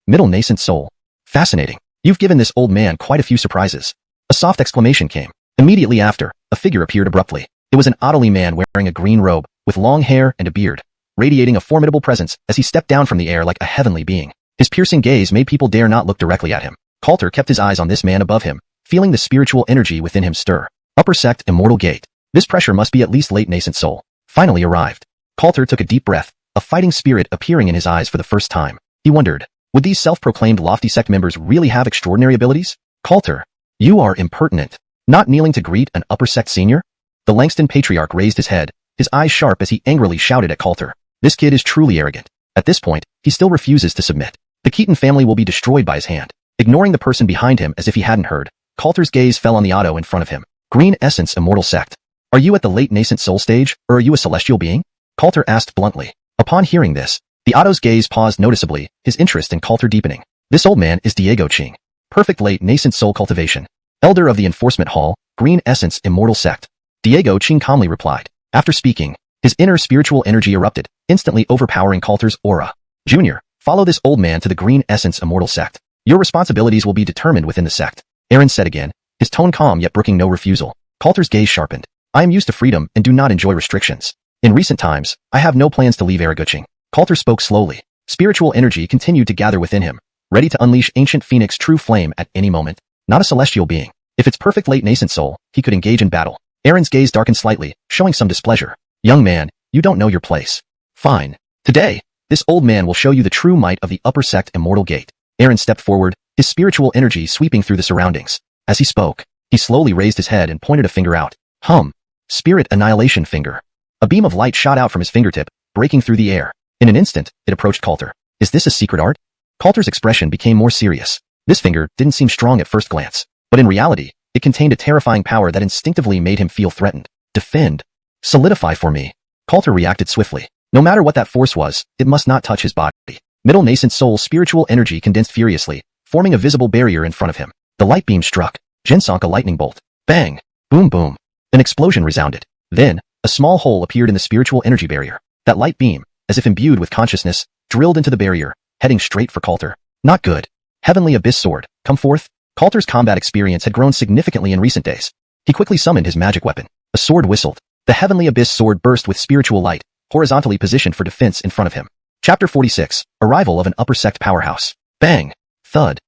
Middle nascent soul. Fascinating. You've given this old man quite a few surprises. A soft exclamation came. Immediately after, a figure appeared abruptly. It was an elderly man wearing a green robe, with long hair and a beard, radiating a formidable presence as he stepped down from the air like a heavenly being. His piercing gaze made people dare not look directly at him. Coulter kept his eyes on this man above him, feeling the spiritual energy within him stir. Upper sect immortal gate. This pressure must be at least late nascent soul. Finally arrived. Coulter took a deep breath, a fighting spirit appearing in his eyes for the first time. He wondered, would these self-proclaimed lofty sect members really have extraordinary abilities? Coulter, you are impertinent. Not kneeling to greet an upper sect senior? The Langston patriarch raised his head, his eyes sharp as he angrily shouted at Coulter. This kid is truly arrogant. At this point, he still refuses to submit. The Keaton family will be destroyed by his hand. Ignoring the person behind him as if he hadn't heard, Coulter's gaze fell on the auto in front of him. Green Essence Immortal Sect. Are you at the late nascent soul stage, or are you a celestial being? Coulter asked bluntly. Upon hearing this, the auto's gaze paused noticeably, his interest in Coulter deepening. This old man is Diego Ching. Perfect late nascent soul cultivation. Elder of the Enforcement Hall, Green Essence Immortal Sect. Diego Ching calmly replied. After speaking, his inner spiritual energy erupted, instantly overpowering Coulter's aura. Junior, follow this old man to the Green Essence Immortal Sect. Your responsibilities will be determined within the sect. Aaron said again, his tone calm yet brooking no refusal. Coulter's gaze sharpened. I am used to freedom and do not enjoy restrictions. In recent times, I have no plans to leave Araguching. Coulter spoke slowly. Spiritual energy continued to gather within him, ready to unleash ancient Phoenix true flame at any moment. Not a celestial being. If it's perfect late nascent soul, he could engage in battle. Aaron's gaze darkened slightly, showing some displeasure. Young man, you don't know your place. Fine. Today, this old man will show you the true might of the upper sect immortal gate. Aaron stepped forward, his spiritual energy sweeping through the surroundings. As he spoke, he slowly raised his head and pointed a finger out. Spirit annihilation finger. A beam of light shot out from his fingertip, breaking through the air. In an instant, it approached Coulter. Is this a secret art? Coulter's expression became more serious. This finger didn't seem strong at first glance, but in reality, it contained a terrifying power that instinctively made him feel threatened. Defend. Solidify for me. Coulter reacted swiftly. No matter what that force was, it must not touch his body. Middle nascent soul spiritual energy condensed furiously, forming a visible barrier in front of him. The light beam struck. Xianxia lightning bolt. Bang. Boom boom. An explosion resounded. Then, a small hole appeared in the spiritual energy barrier. That light beam, as if imbued with consciousness, drilled into the barrier, heading straight for Coulter. Not good. Heavenly Abyss Sword, come forth. Coulter's combat experience had grown significantly in recent days. He quickly summoned his magic weapon. A sword whistled. The Heavenly Abyss Sword burst with spiritual light, horizontally positioned for defense in front of him. Chapter 46, Arrival of an Upper Sect Powerhouse. Bang! Thud.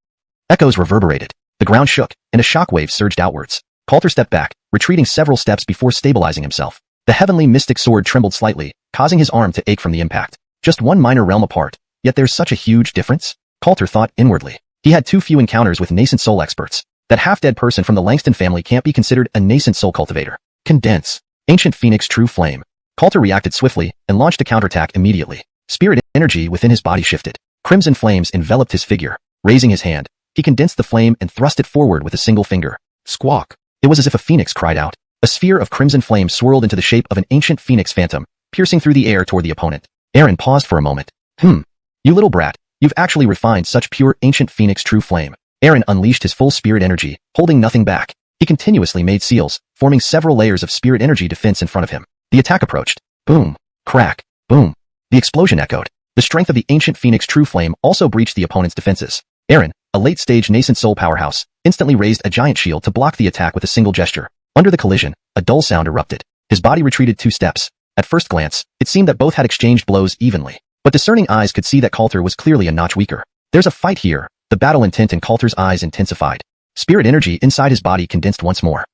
Echoes reverberated. The ground shook, and a shockwave surged outwards. Coulter stepped back, retreating several steps before stabilizing himself. The Heavenly Mystic Sword trembled slightly, causing his arm to ache from the impact. Just one minor realm apart, yet there's such a huge difference? Coulter thought inwardly. He had too few encounters with nascent soul experts. That half-dead person from the Langston family can't be considered a nascent soul cultivator. Condense. Ancient Phoenix True Flame. Coulter reacted swiftly and launched a counterattack immediately. Spirit energy within his body shifted. Crimson flames enveloped his figure. Raising his hand, he condensed the flame and thrust it forward with a single finger. Squawk. It was as if a phoenix cried out. A sphere of crimson flame swirled into the shape of an ancient phoenix phantom, piercing through the air toward the opponent. Aaron paused for a moment. You little brat, you've actually refined such pure ancient phoenix true flame. Aaron unleashed his full spirit energy, holding nothing back. He continuously made seals, forming several layers of spirit energy defense in front of him. The attack approached. Boom. Crack. Boom. The explosion echoed. The strength of the ancient phoenix true flame also breached the opponent's defenses. Aaron, a late-stage nascent soul powerhouse, instantly raised a giant shield to block the attack with a single gesture. Under the collision, a dull sound erupted. His body retreated 2 steps. At first glance, it seemed that both had exchanged blows evenly. But discerning eyes could see that Coulter was clearly a notch weaker. There's a fight here. The battle intent in Coulter's eyes intensified. Spirit energy inside his body condensed once more.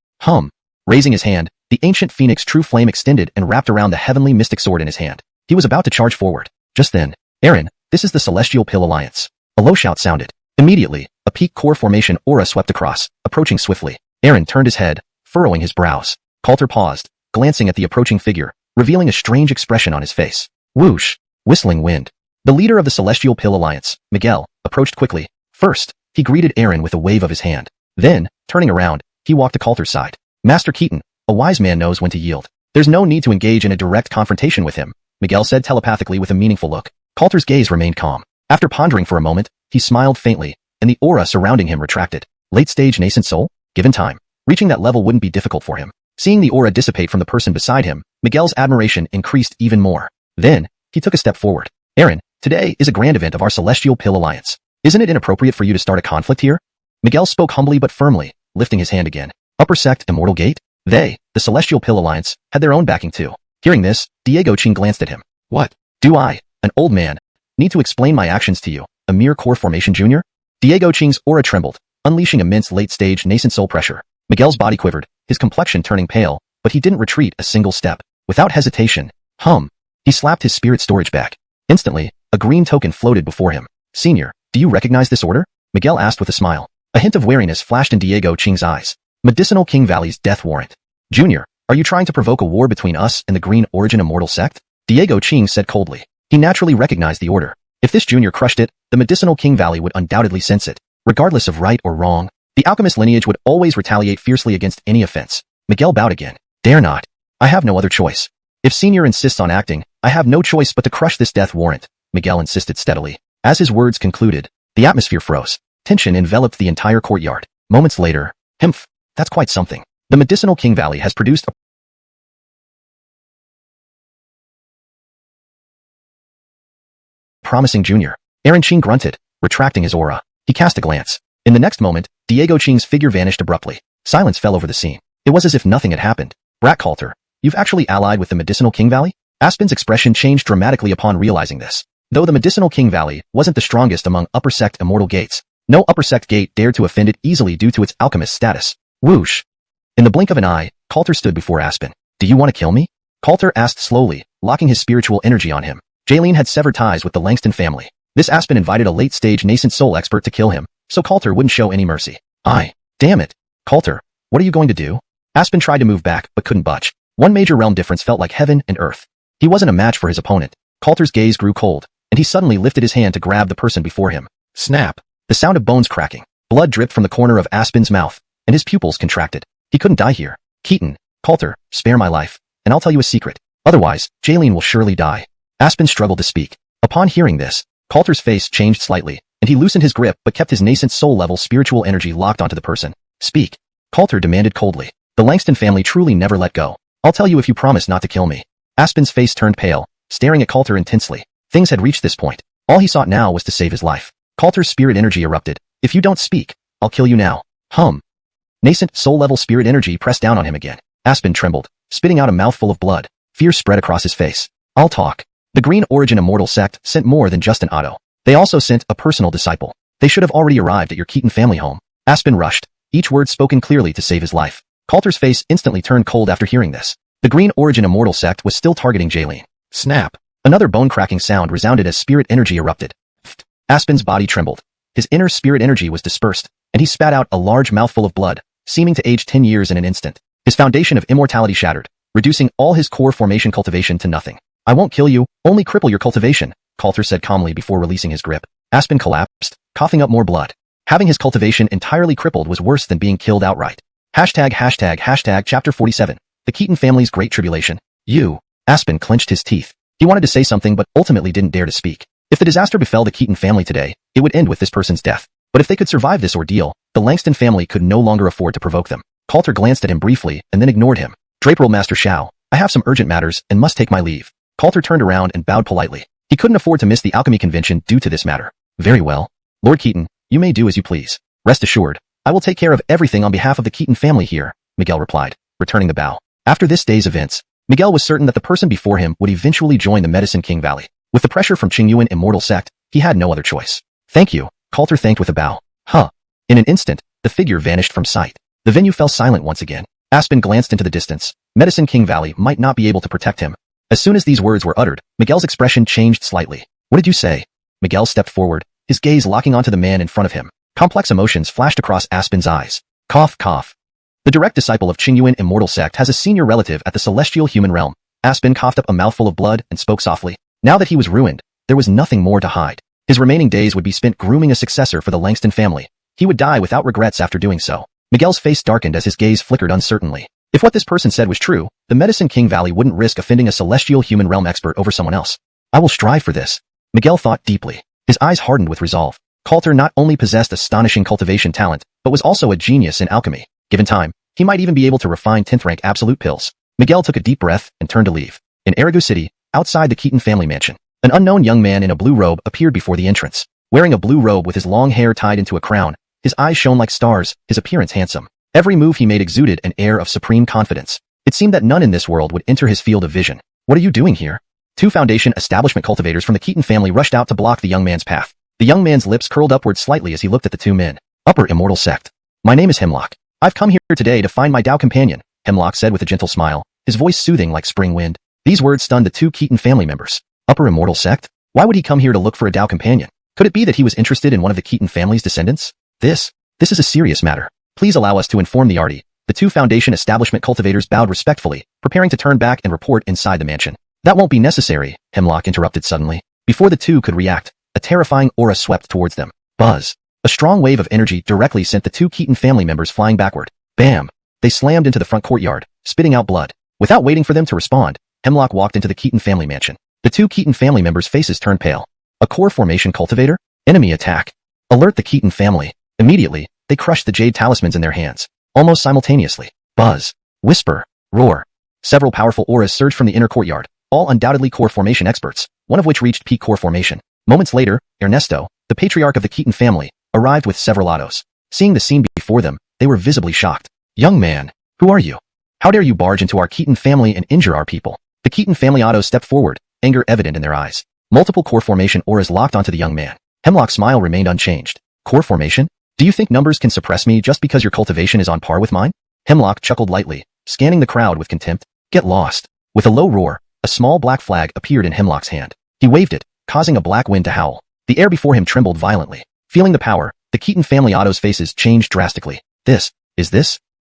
Raising his hand, the ancient phoenix true flame extended and wrapped around the heavenly mystic sword in his hand. He was about to charge forward. Just then, Aaron, this is the Celestial Pill Alliance. A low shout sounded. Immediately, A peak core formation aura swept across, approaching swiftly. Aaron turned his head, furrowing his brows. Coulter paused, glancing at the approaching figure, revealing a strange expression on his face. Whoosh! Whistling wind. The leader of the Celestial Pill Alliance, Miguel, approached quickly. First, he greeted Aaron with a wave of his hand. Then, turning around, he walked to Coulter's side. Master Keaton, a wise man knows when to yield. There's no need to engage in a direct confrontation with him, Miguel said telepathically with a meaningful look. Coulter's gaze remained calm. After pondering for a moment, he smiled faintly, and the aura surrounding him retracted. Late-stage nascent soul? Given time, reaching that level wouldn't be difficult for him. Seeing the aura dissipate from the person beside him, Miguel's admiration increased even more. Then, he took a step forward. Aaron, today is a grand event of our Celestial Pill Alliance. Isn't it inappropriate for you to start a conflict here? Miguel spoke humbly but firmly, lifting his hand again. Upper Sect Immortal Gate? They, the Celestial Pill Alliance, had their own backing too. Hearing this, Diego Qing glanced at him. What? Do I, an old man, need to explain my actions to you, a mere core formation junior? Diego Qing's aura trembled, unleashing immense late-stage nascent soul pressure. Miguel's body quivered, his complexion turning pale, but he didn't retreat a single step. Without hesitation, he slapped his spirit storage back. Instantly, a green token floated before him. Senior, do you recognize this order? Miguel asked with a smile. A hint of wariness flashed in Diego Qing's eyes. Medicinal King Valley's death warrant. Junior, are you trying to provoke a war between us and the Green Origin Immortal Sect? Diego Qing said coldly. He naturally recognized the order. If this junior crushed it, the Medicinal King Valley would undoubtedly sense it. Regardless of right or wrong, the alchemist lineage would always retaliate fiercely against any offense. Miguel bowed again. Dare not. I have no other choice. If Senior insists on acting, I have no choice but to crush this death warrant, Miguel insisted steadily. As his words concluded, the atmosphere froze. Tension enveloped the entire courtyard. Moments later, that's quite something. The Medicinal King Valley has produced a promising junior. Aaron Qing grunted, retracting his aura. He cast a glance. In the next moment, Diego Qing's figure vanished abruptly. Silence fell over the scene. It was as if nothing had happened. Brat Coulter, you've actually allied with the Medicinal King Valley? Aspen's expression changed dramatically upon realizing this. Though the Medicinal King Valley wasn't the strongest among Upper Sect Immortal Gates, no Upper Sect gate dared to offend it easily due to its alchemist status. Whoosh! In the blink of an eye, Coulter stood before Aspen. Do you want to kill me? Coulter asked slowly, locking his spiritual energy on him. Jaylene had severed ties with the Langston family. This Aspen invited a late-stage nascent soul expert to kill him, so Coulter wouldn't show any mercy. Damn it. Coulter, what are you going to do? Aspen tried to move back, but couldn't budge. One major realm difference felt like heaven and earth. He wasn't a match for his opponent. Coulter's gaze grew cold, and he suddenly lifted his hand to grab the person before him. Snap! The sound of bones cracking. Blood dripped from the corner of Aspen's mouth, and his pupils contracted. He couldn't die here. Keaton, Coulter, spare my life, and I'll tell you a secret. Otherwise, Jaylene will surely die. Aspen struggled to speak. Upon hearing this, Coulter's face changed slightly, and he loosened his grip but kept his nascent soul-level spiritual energy locked onto the person. Speak. Coulter demanded coldly. The Langston family truly never let go. I'll tell you if you promise not to kill me. Aspen's face turned pale, staring at Coulter intensely. Things had reached this point. All he sought now was to save his life. Coulter's spirit energy erupted. If you don't speak, I'll kill you now. Nascent soul-level spirit energy pressed down on him again. Aspen trembled, spitting out a mouthful of blood. Fear spread across his face. I'll talk. The Green Origin Immortal Sect sent more than just an auto. They also sent a personal disciple. They should have already arrived at your Keaton family home. Aspen rushed, each word spoken clearly to save his life. Coulter's face instantly turned cold after hearing this. The Green Origin Immortal Sect was still targeting Jaylene. Snap! Another bone-cracking sound resounded as spirit energy erupted. Aspen's body trembled. His inner spirit energy was dispersed, and he spat out a large mouthful of blood, seeming to age 10 years in an instant. His foundation of immortality shattered, reducing all his core formation cultivation to nothing. I won't kill you, only cripple your cultivation, Coulter said calmly before releasing his grip. Aspen collapsed, coughing up more blood. Having his cultivation entirely crippled was worse than being killed outright. Chapter 47. The Keaton family's Great Tribulation. Aspen clenched his teeth. He wanted to say something but ultimately didn't dare to speak. If the disaster befell the Keaton family today, it would end with this person's death. But if they could survive this ordeal, the Langston family could no longer afford to provoke them. Coulter glanced at him briefly and then ignored him. Draperal Master Shao, I have some urgent matters and must take my leave. Coulter turned around and bowed politely. He couldn't afford to miss the Alchemy convention due to this matter. Very well. Lord Keaton, you may do as you please. Rest assured, I will take care of everything on behalf of the Keaton family here, Miguel replied, returning the bow. After this day's events, Miguel was certain that the person before him would eventually join the Medicine King Valley. With the pressure from Qingyuan Immortal Sect, he had no other choice. Thank you, Coulter thanked with a bow. In an instant, the figure vanished from sight. The venue fell silent once again. Aspen glanced into the distance. Medicine King Valley might not be able to protect him. As soon as these words were uttered, Miguel's expression changed slightly. What did you say? Miguel stepped forward, his gaze locking onto the man in front of him. Complex emotions flashed across Aspen's eyes. Cough, cough. The direct disciple of Qingyuan immortal sect has a senior relative at the celestial human realm. Aspen coughed up a mouthful of blood and spoke softly. Now that he was ruined, there was nothing more to hide. His remaining days would be spent grooming a successor for the Langston family. He would die without regrets after doing so. Miguel's face darkened as his gaze flickered uncertainly. If what this person said was true, the Medicine King Valley wouldn't risk offending a celestial human realm expert over someone else. I will strive for this. Miguel thought deeply. His eyes hardened with resolve. Coulter not only possessed astonishing cultivation talent, but was also a genius in alchemy. Given time, he might even be able to refine 10th rank absolute pills. Miguel took a deep breath and turned to leave. In Erigu City, outside the Keaton family mansion, an unknown young man in a blue robe appeared before the entrance. Wearing a blue robe with his long hair tied into a crown, his eyes shone like stars, his appearance handsome. Every move he made exuded an air of supreme confidence. It seemed that none in this world would enter his field of vision. What are you doing here? Two Foundation establishment cultivators from the Keaton family rushed out to block the young man's path. The young man's lips curled upward slightly as he looked at the two men. Upper Immortal Sect. My name is Hemlock. I've come here today to find my Tao companion, Hemlock said with a gentle smile, his voice soothing like spring wind. These words stunned the two Keaton family members. Upper Immortal Sect? Why would he come here to look for a Tao companion? Could it be that he was interested in one of the Keaton family's descendants? This is a serious matter. Please allow us to inform the Arty. The two Foundation establishment cultivators bowed respectfully, preparing to turn back and report inside the mansion. That won't be necessary, Hemlock interrupted suddenly. Before the two could react, a terrifying aura swept towards them. Buzz. A strong wave of energy directly sent the two Keaton family members flying backward. Bam! They slammed into the front courtyard, spitting out blood. Without waiting for them to respond, Hemlock walked into the Keaton family mansion. The two Keaton family members' faces turned pale. A core formation cultivator? Enemy attack. Alert the Keaton family. Immediately, they crushed the jade talismans in their hands. Almost simultaneously. Buzz. Whisper. Roar. Several powerful auras surged from the inner courtyard, all undoubtedly core formation experts, one of which reached peak core formation. Moments later, Ernesto, the patriarch of the Keaton family, arrived with several autos. Seeing the scene before them, they were visibly shocked. Young man, who are you? How dare you barge into our Keaton family and injure our people? The Keaton family autos stepped forward, anger evident in their eyes. Multiple core formation auras locked onto the young man. Hemlock's smile remained unchanged. Core formation? Do you think numbers can suppress me just because your cultivation is on par with mine? Hemlock chuckled lightly, scanning the crowd with contempt. Get lost. With a low roar, a small black flag appeared in Hemlock's hand. He waved it, causing a black wind to howl. The air before him trembled violently. Feeling the power, the Keaton family autos' faces changed drastically. This?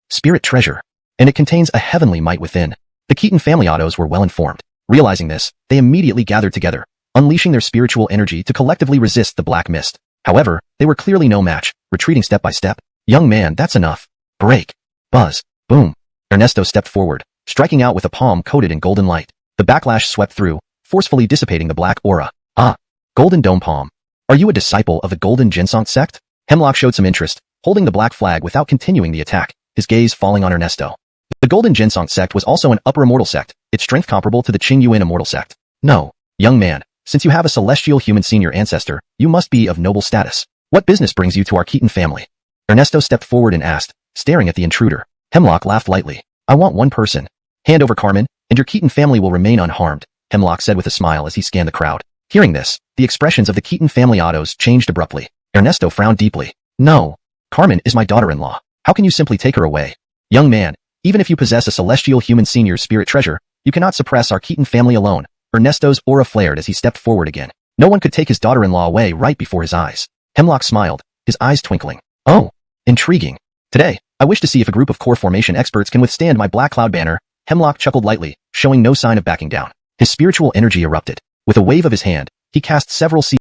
Spirit treasure. And it contains a heavenly might within. The Keaton family autos were well informed. Realizing this, they immediately gathered together, unleashing their spiritual energy to collectively resist the black mist. However, they were clearly no match, retreating step by step. Young man, that's enough. Break. Buzz. Boom. Ernesto stepped forward, striking out with a palm coated in golden light. The backlash swept through, forcefully dissipating the black aura. Ah. Golden Dome Palm. Are you a disciple of the Golden Ginsong sect? Hemlock showed some interest, holding the black flag without continuing the attack, his gaze falling on Ernesto. The Golden Ginsong sect was also an upper immortal sect, its strength comparable to the Qingyuan immortal sect. No. Young man, since you have a celestial human senior ancestor, you must be of noble status. What business brings you to our Keaton family? Ernesto stepped forward and asked, staring at the intruder. Hemlock laughed lightly. I want one person. Hand over Carmen, and your Keaton family will remain unharmed, Hemlock said with a smile as he scanned the crowd. Hearing this, the expressions of the Keaton family autos changed abruptly. Ernesto frowned deeply. No. Carmen is my daughter-in-law. How can you simply take her away? Young man, even if you possess a celestial human senior's spirit treasure, you cannot suppress our Keaton family alone. Ernesto's aura flared as he stepped forward again. No one could take his daughter-in-law away right before his eyes. Hemlock smiled, his eyes twinkling. Oh, intriguing. Today, I wish to see if a group of core formation experts can withstand my black cloud banner. Hemlock chuckled lightly, showing no sign of backing down. His spiritual energy erupted. With a wave of his hand, he cast several seals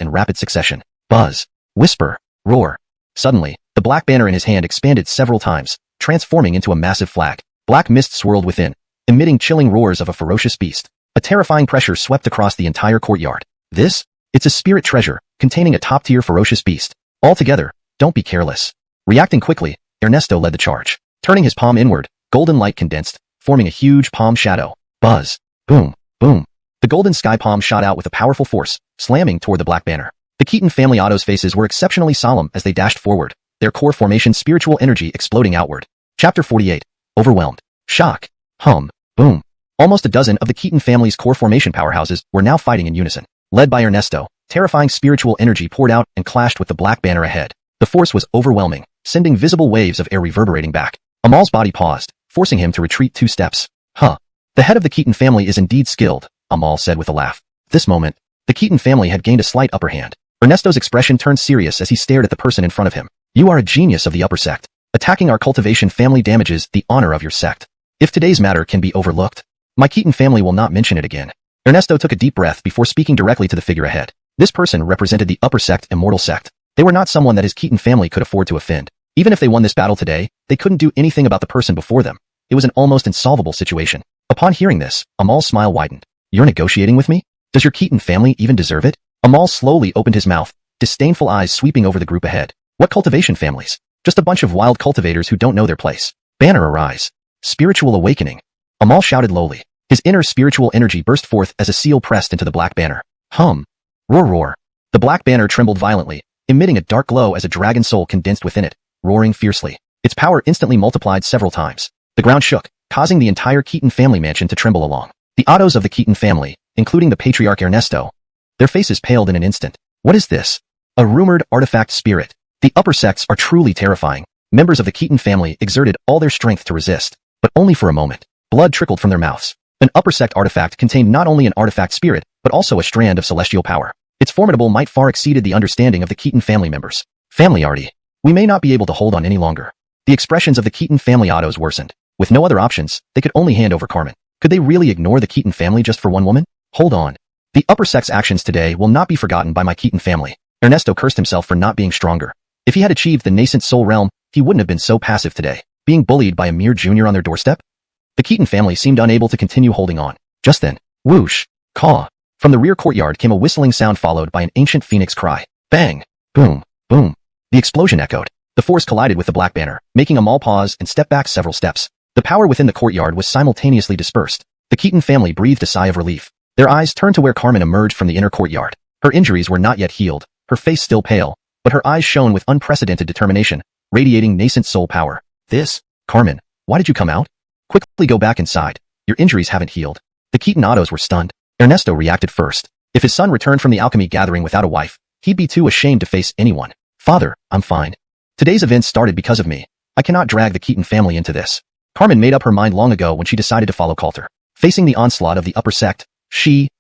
in rapid succession. Buzz. Whisper. Roar. Suddenly, the black banner in his hand expanded several times, transforming into a massive flag. Black mist swirled within, emitting chilling roars of a ferocious beast. A terrifying pressure swept across the entire courtyard. It's a spirit treasure, containing a top-tier ferocious beast. Altogether, don't be careless. Reacting quickly, Ernesto led the charge. Turning his palm inward, golden light condensed, forming a huge palm shadow. Buzz. Boom. Boom. The golden sky palm shot out with a powerful force, slamming toward the black banner. The Keaton family autos' faces were exceptionally solemn as they dashed forward, their core formation spiritual energy exploding outward. Chapter 48. Overwhelmed. Shock. Hum. Boom. Almost a dozen of the Keaton family's core formation powerhouses were now fighting in unison. Led by Ernesto, terrifying spiritual energy poured out and clashed with the black banner ahead. The force was overwhelming, sending visible waves of air reverberating back. Amal's body paused, forcing him to retreat 2 steps. Huh. The head of the Keaton family is indeed skilled, Amal said with a laugh. At this moment, the Keaton family had gained a slight upper hand. Ernesto's expression turned serious as he stared at the person in front of him. You are a genius of the upper sect. Attacking our cultivation family damages the honor of your sect. If today's matter can be overlooked, my Keaton family will not mention it again. Ernesto took a deep breath before speaking directly to the figure ahead. This person represented the upper sect, immortal sect. They were not someone that his Keaton family could afford to offend. Even if they won this battle today, they couldn't do anything about the person before them. It was an almost insolvable situation. Upon hearing this, Amal's smile widened. You're negotiating with me? Does your Keaton family even deserve it? Amal slowly opened his mouth, disdainful eyes sweeping over the group ahead. What cultivation families? Just a bunch of wild cultivators who don't know their place. Banner arise. Spiritual awakening. Amal shouted lowly. His inner spiritual energy burst forth as a seal pressed into the black banner. Hum. Roar roar. The black banner trembled violently, emitting a dark glow as a dragon soul condensed within it, roaring fiercely. Its power instantly multiplied several times. The ground shook, causing the entire Keaton family mansion to tremble along. The Ottos of the Keaton family, including the patriarch Ernesto, their faces paled in an instant. What is this? A rumored artifact spirit. The upper sects are truly terrifying. Members of the Keaton family exerted all their strength to resist, but only for a moment. Blood trickled from their mouths. An upper sect artifact contained not only an artifact spirit, but also a strand of celestial power. Its formidable might far exceeded the understanding of the Keaton family members. Family Artie. We may not be able to hold on any longer. The expressions of the Keaton family Ottos worsened. With no other options, they could only hand over Carmen. Could they really ignore the Keaton family just for one woman? Hold on. The upper sect's actions today will not be forgotten by my Keaton family. Ernesto cursed himself for not being stronger. If he had achieved the nascent soul realm, he wouldn't have been so passive today, being bullied by a mere junior on their doorstep. The Keaton family seemed unable to continue holding on. Just then, whoosh, caw. From the rear courtyard came a whistling sound followed by an ancient phoenix cry. Bang, boom, boom. The explosion echoed. The force collided with the black banner, making Amal pause and step back several steps. The power within the courtyard was simultaneously dispersed. The Keaton family breathed a sigh of relief. Their eyes turned to where Carmen emerged from the inner courtyard. Her injuries were not yet healed, her face still pale, but her eyes shone with unprecedented determination, radiating nascent soul power. Carmen, why did you come out? Quickly go back inside. Your injuries haven't healed. The Keaton Ottos were stunned. Ernesto reacted first. If his son returned from the alchemy gathering without a wife, he'd be too ashamed to face anyone. Father, I'm fine. Today's events started because of me. I cannot drag the Keaton family into this. Carmen made up her mind long ago when she decided to follow Coulter. Facing the onslaught of the upper sect,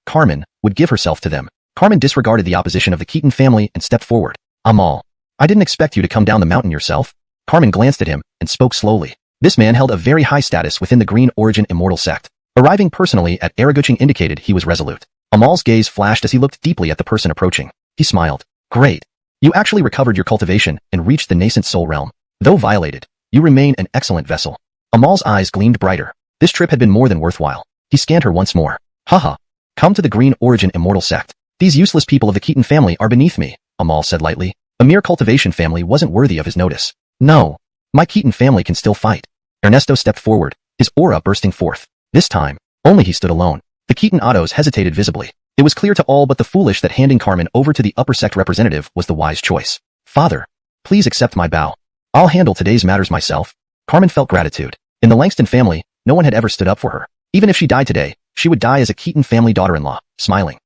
Carmen, would give herself to them. Carmen disregarded the opposition of the Keaton family and stepped forward. Amal, I didn't expect you to come down the mountain yourself. Carmen glanced at him and spoke slowly. This man held a very high status within the Green Origin Immortal sect. Arriving personally at Araguching indicated he was resolute. Amal's gaze flashed as he looked deeply at the person approaching. He smiled. Great. You actually recovered your cultivation and reached the nascent soul realm. Though violated, you remain an excellent vessel. Amal's eyes gleamed brighter. This trip had been more than worthwhile. He scanned her once more. Haha. Come to the Green Origin Immortal sect. These useless people of the Keaton family are beneath me, Amal said lightly. A mere cultivation family wasn't worthy of his notice. No. My Keaton family can still fight. Ernesto stepped forward, his aura bursting forth. This time, only he stood alone. The Keaton Ottos hesitated visibly. It was clear to all but the foolish that handing Carmen over to the upper sect representative was the wise choice. Father, please accept my bow. I'll handle today's matters myself. Carmen felt gratitude. In the Langston family, no one had ever stood up for her. Even if she died today, she would die as a Keaton family daughter-in-law, smiling.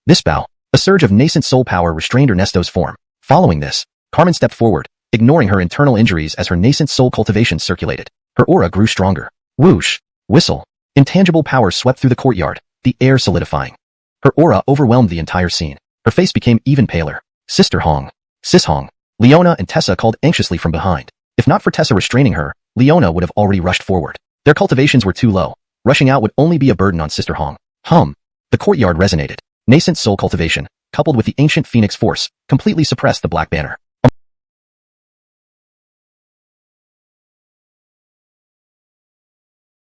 This bow. A surge of nascent soul power restrained Ernesto's form. Following this, Carmen stepped forward, ignoring her internal injuries as her nascent soul cultivation circulated. Her aura grew stronger. Whoosh. Whistle. Intangible power swept through the courtyard, the air solidifying. Her aura overwhelmed the entire scene. Her face became even paler. Sister Hong. Sis Hong. Leona and Tessa called anxiously from behind. If not for Tessa restraining her, Leona would have already rushed forward. Their cultivations were too low. Rushing out would only be a burden on Sister Hong. The courtyard resonated. Nascent soul cultivation, coupled with the ancient phoenix force, completely suppressed the black banner.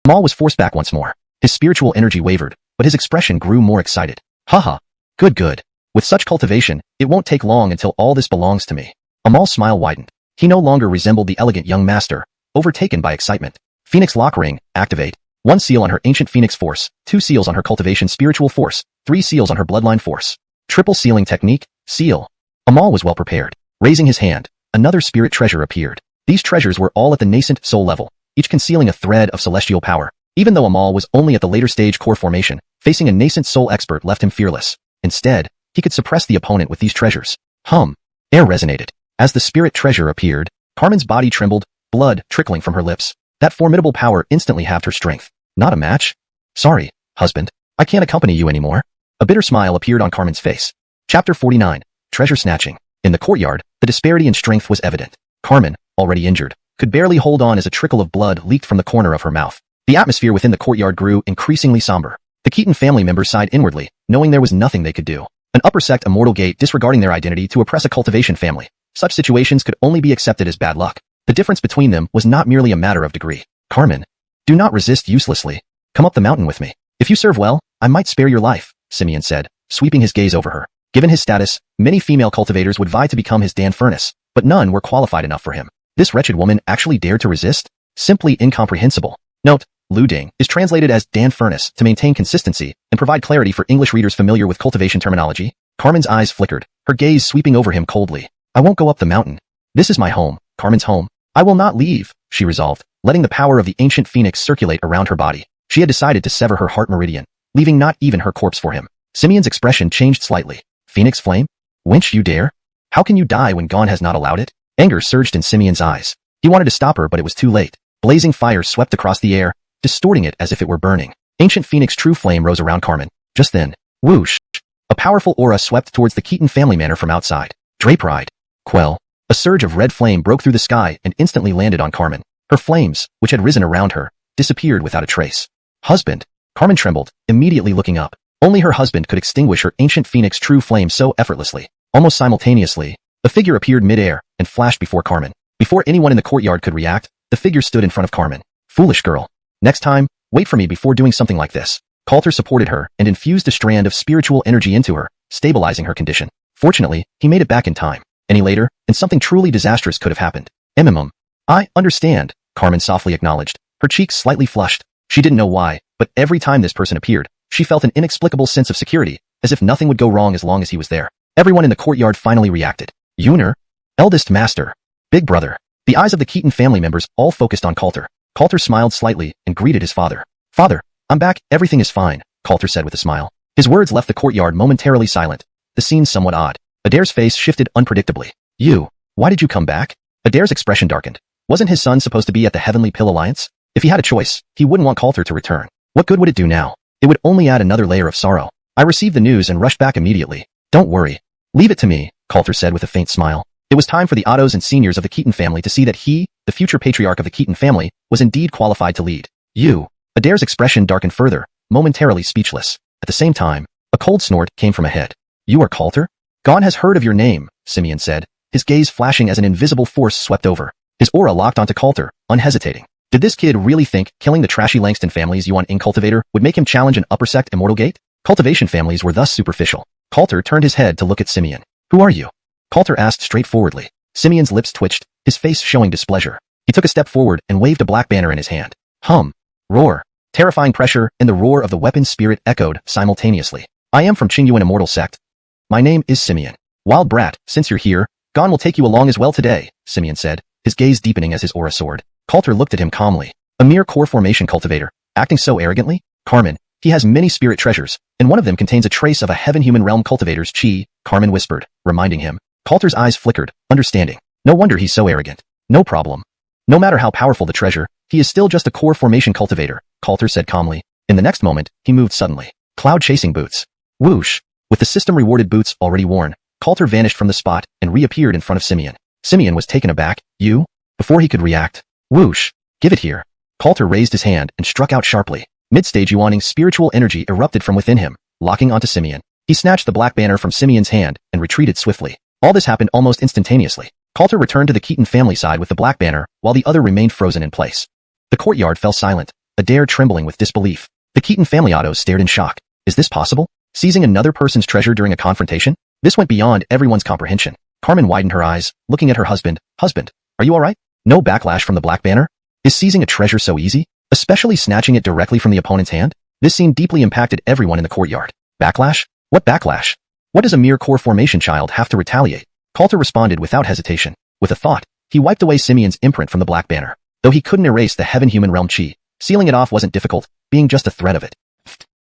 Amal was forced back once more. His spiritual energy wavered, but his expression grew more excited. Haha. Good. With such cultivation, it won't take long until all this belongs to me. Amal's smile widened. He no longer resembled the elegant young master, overtaken by excitement. Phoenix lock ring, activate. 1 seal on her ancient phoenix force, 2 seals on her cultivation spiritual force, 3 seals on her bloodline force. Triple sealing technique, seal. Amal was well prepared. Raising his hand, another spirit treasure appeared. These treasures were all at the nascent soul level, each concealing a thread of celestial power. Even though Amal was only at the later stage core formation, facing a nascent soul expert left him fearless. Instead, he could suppress the opponent with these treasures. Air resonated. As the spirit treasure appeared, Carmen's body trembled, blood trickling from her lips. That formidable power instantly halved her strength. Not a match? Sorry, husband. I can't accompany you anymore. A bitter smile appeared on Carmen's face. Chapter 49. Treasure Snatching. In the courtyard, the disparity in strength was evident. Carmen, already injured, could barely hold on as a trickle of blood leaked from the corner of her mouth. The atmosphere within the courtyard grew increasingly somber. The Keaton family members sighed inwardly, knowing there was nothing they could do. An upper sect immortal gate disregarding their identity to oppress a cultivation family. Such situations could only be accepted as bad luck. The difference between them was not merely a matter of degree. Carmen, do not resist uselessly. Come up the mountain with me. If you serve well, I might spare your life, Simeon said, sweeping his gaze over her. Given his status, many female cultivators would vie to become his Dan Furnace, but none were qualified enough for him. This wretched woman actually dared to resist? Simply incomprehensible. Note, Lu Ding is translated as Dan Furnace to maintain consistency and provide clarity for English readers familiar with cultivation terminology. Carmen's eyes flickered, her gaze sweeping over him coldly. I won't go up the mountain. This is my home, Carmen's home. I will not leave, she resolved, letting the power of the ancient phoenix circulate around her body. She had decided to sever her heart meridian, leaving not even her corpse for him. Simeon's expression changed slightly. Phoenix flame? Wench, you dare? How can you die when Gon has not allowed it? Anger surged in Simeon's eyes. He wanted to stop her, but it was too late. Blazing fire swept across the air, distorting it as if it were burning. Ancient Phoenix true flame rose around Carmen. Just then, whoosh! A powerful aura swept towards the Keaton family manor from outside. Draperide. Quell. A surge of red flame broke through the sky and instantly landed on Carmen. Her flames, which had risen around her, disappeared without a trace. Husband. Carmen trembled, immediately looking up. Only her husband could extinguish her ancient Phoenix true flame so effortlessly. Almost simultaneously, a figure appeared mid-air and flashed before Carmen. Before anyone in the courtyard could react, the figure stood in front of Carmen. Foolish girl. Next time, wait for me before doing something like this. Coulter supported her and infused a strand of spiritual energy into her, stabilizing her condition. Fortunately, he made it back in time. Any later, and something truly disastrous could have happened. I understand, Carmen softly acknowledged, her cheeks slightly flushed. She didn't know why, but every time this person appeared, she felt an inexplicable sense of security, as if nothing would go wrong as long as he was there. Everyone in the courtyard finally reacted. Yuner? Eldest master. Big brother. The eyes of the Keaton family members all focused on Coulter. Coulter smiled slightly and greeted his father. Father, I'm back, everything is fine, Coulter said with a smile. His words left the courtyard momentarily silent, the scene somewhat odd. Adair's face shifted unpredictably. Why did you come back? Adair's expression darkened. Wasn't his son supposed to be at the Heavenly Pill Alliance? If he had a choice, he wouldn't want Coulter to return. What good would it do now? It would only add another layer of sorrow. I received the news and rushed back immediately. Don't worry. Leave it to me, Coulter said with a faint smile. It was time for the Ottos and seniors of the Keaton family to see that he, the future patriarch of the Keaton family, was indeed qualified to lead. Adair's expression darkened further, momentarily speechless. At the same time, a cold snort came from ahead. You are Coulter? Gon has heard of your name, Simeon said, his gaze flashing as an invisible force swept over. His aura locked onto Coulter, unhesitating. Did this kid really think killing the trashy Langston family's Yuan Ing cultivator would make him challenge an upper sect immortal gate? Cultivation families were thus superficial. Coulter turned his head to look at Simeon. Who are you? Coulter asked straightforwardly. Simeon's lips twitched, his face showing displeasure. He took a step forward and waved a black banner in his hand. Hum. Roar. Terrifying pressure and the roar of the weapon's spirit echoed simultaneously. I am from Qingyuan Immortal Sect. My name is Simeon. Wild brat, since you're here, Gon will take you along as well today, Simeon said, his gaze deepening as his aura soared. Coulter looked at him calmly. A mere core formation cultivator, acting so arrogantly? Carmen, he has many spirit treasures, and one of them contains a trace of a heaven-human realm cultivator's chi, Carmen whispered, reminding him. Coulter's eyes flickered, understanding. No wonder he's so arrogant. No problem. No matter how powerful the treasure, he is still just a core formation cultivator, Coulter said calmly. In the next moment, he moved suddenly. Cloud-chasing boots. Whoosh. With the system-rewarded boots already worn, Coulter vanished from the spot and reappeared in front of Simeon. Simeon was taken aback. You? Before he could react. Whoosh. Give it here. Coulter raised his hand and struck out sharply. Mid-stage Yuan Ing's spiritual energy erupted from within him, locking onto Simeon. He snatched the black banner from Simeon's hand and retreated swiftly. All this happened almost instantaneously. Coulter returned to the Keaton family side with the black banner, while the other remained frozen in place. The courtyard fell silent, Adair trembling with disbelief. The Keaton family Ottos stared in shock. Is this possible? Seizing another person's treasure during a confrontation? This went beyond everyone's comprehension. Carmen widened her eyes, looking at her husband. Husband, are you alright? No backlash from the black banner? Is seizing a treasure so easy? Especially snatching it directly from the opponent's hand? This scene deeply impacted everyone in the courtyard. Backlash? What backlash? What does a mere core formation child have to retaliate? Coulter responded without hesitation. With a thought, he wiped away Simeon's imprint from the black banner. Though he couldn't erase the heaven-human realm chi, sealing it off wasn't difficult, being just a threat of it.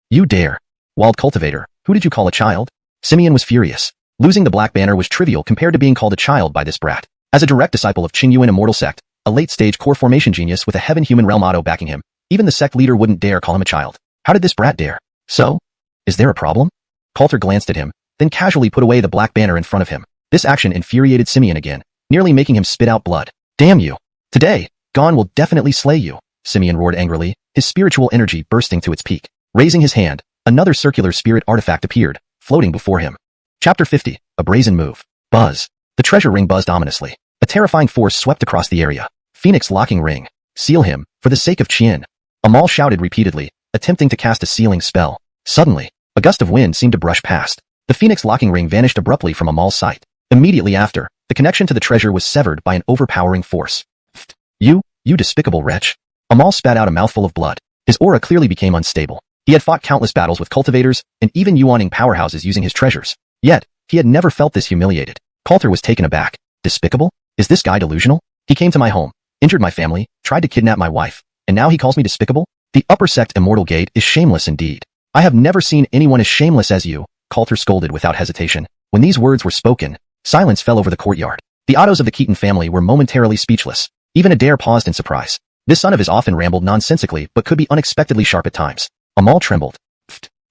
You dare. Wild cultivator, who did you call a child? Simeon was furious. Losing the black banner was trivial compared to being called a child by this brat. As a direct disciple of Qingyuan Immortal Sect, a late-stage core formation genius with a heaven-human realm auto backing him, even the sect leader wouldn't dare call him a child. How did this brat dare? So? Is there a problem? Coulter glanced at him, then casually put away the black banner in front of him. This action infuriated Simeon again, nearly making him spit out blood. Damn you! Today, Gon will definitely slay you, Simeon roared angrily, his spiritual energy bursting to its peak. Raising his hand, another circular spirit artifact appeared, floating before him. Chapter 50, A Brazen Move. Buzz. The treasure ring buzzed ominously. A terrifying force swept across the area. Phoenix locking ring. Seal him, for the sake of Qian. Amal shouted repeatedly, attempting to cast a sealing spell. Suddenly, a gust of wind seemed to brush past. The Phoenix locking ring vanished abruptly from Amal's sight. Immediately after, the connection to the treasure was severed by an overpowering force. You despicable wretch. Amal spat out a mouthful of blood. His aura clearly became unstable. He had fought countless battles with cultivators and even yuaning powerhouses using his treasures. Yet, he had never felt this humiliated. Coulter was taken aback. Despicable? Is this guy delusional? He came to my home, injured my family, tried to kidnap my wife, and now he calls me despicable? The upper sect Immortal Gate is shameless indeed. I have never seen anyone as shameless as you, Coulter scolded without hesitation. When these words were spoken, silence fell over the courtyard. The Ottos of the Keaton family were momentarily speechless. Even Adair paused in surprise. This son of his often rambled nonsensically but could be unexpectedly sharp at times. Amal trembled.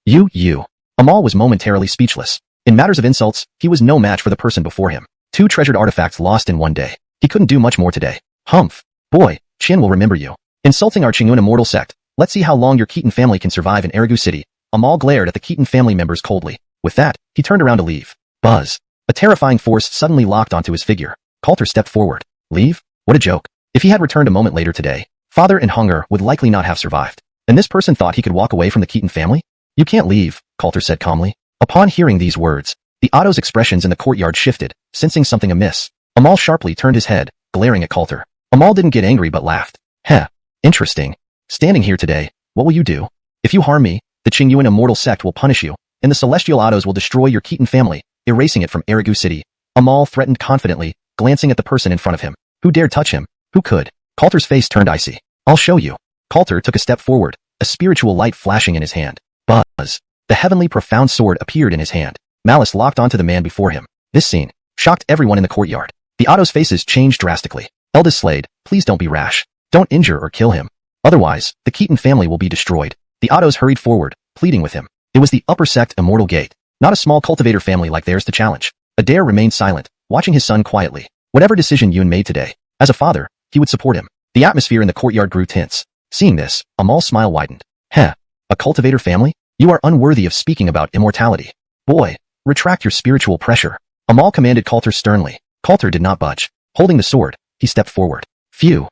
You. Amal was momentarily speechless. In matters of insults, he was no match for the person before him. 2 treasured artifacts lost in one day. He couldn't do much more today. Humph. Boy, Qian will remember you. Insulting our Qingyun immortal sect. Let's see how long your Keaton family can survive in Erigu City. Amal glared at the Keaton family members coldly. With that, he turned around to leave. Buzz. A terrifying force suddenly locked onto his figure. Coulter stepped forward. Leave? What a joke. If he had returned a moment later today, father and hunger would likely not have survived. And this person thought he could walk away from the Keaton family? You can't leave, Coulter said calmly. Upon hearing these words, the Otto's expressions in the courtyard shifted, sensing something amiss. Amal sharply turned his head, glaring at Coulter. Amal didn't get angry but laughed. Heh. Interesting. Standing here today, what will you do? If you harm me, the Qingyun immortal sect will punish you, and the celestial Ottos will destroy your Keaton family, erasing it from Erigu City. Amal threatened confidently, glancing at the person in front of him. Who dared touch him? Who could? Coulter's face turned icy. I'll show you. Coulter took a step forward, a spiritual light flashing in his hand. Buzz. The heavenly profound sword appeared in his hand. Malice locked onto the man before him. This scene shocked everyone in the courtyard. The Otto's faces changed drastically. Eldest Slade, please don't be rash. Don't injure or kill him. Otherwise, the Keaton family will be destroyed. The Ottos hurried forward, pleading with him. It was the upper sect Immortal Gate, not a small cultivator family like theirs to challenge. Adair remained silent, watching his son quietly. Whatever decision Yun made today, as a father, he would support him. The atmosphere in the courtyard grew tense. Seeing this, Amal's smile widened. Heh. A cultivator family? You are unworthy of speaking about immortality. Boy, retract your spiritual pressure. Amal commanded Coulter sternly. Coulter did not budge. Holding the sword, he stepped forward. Phew.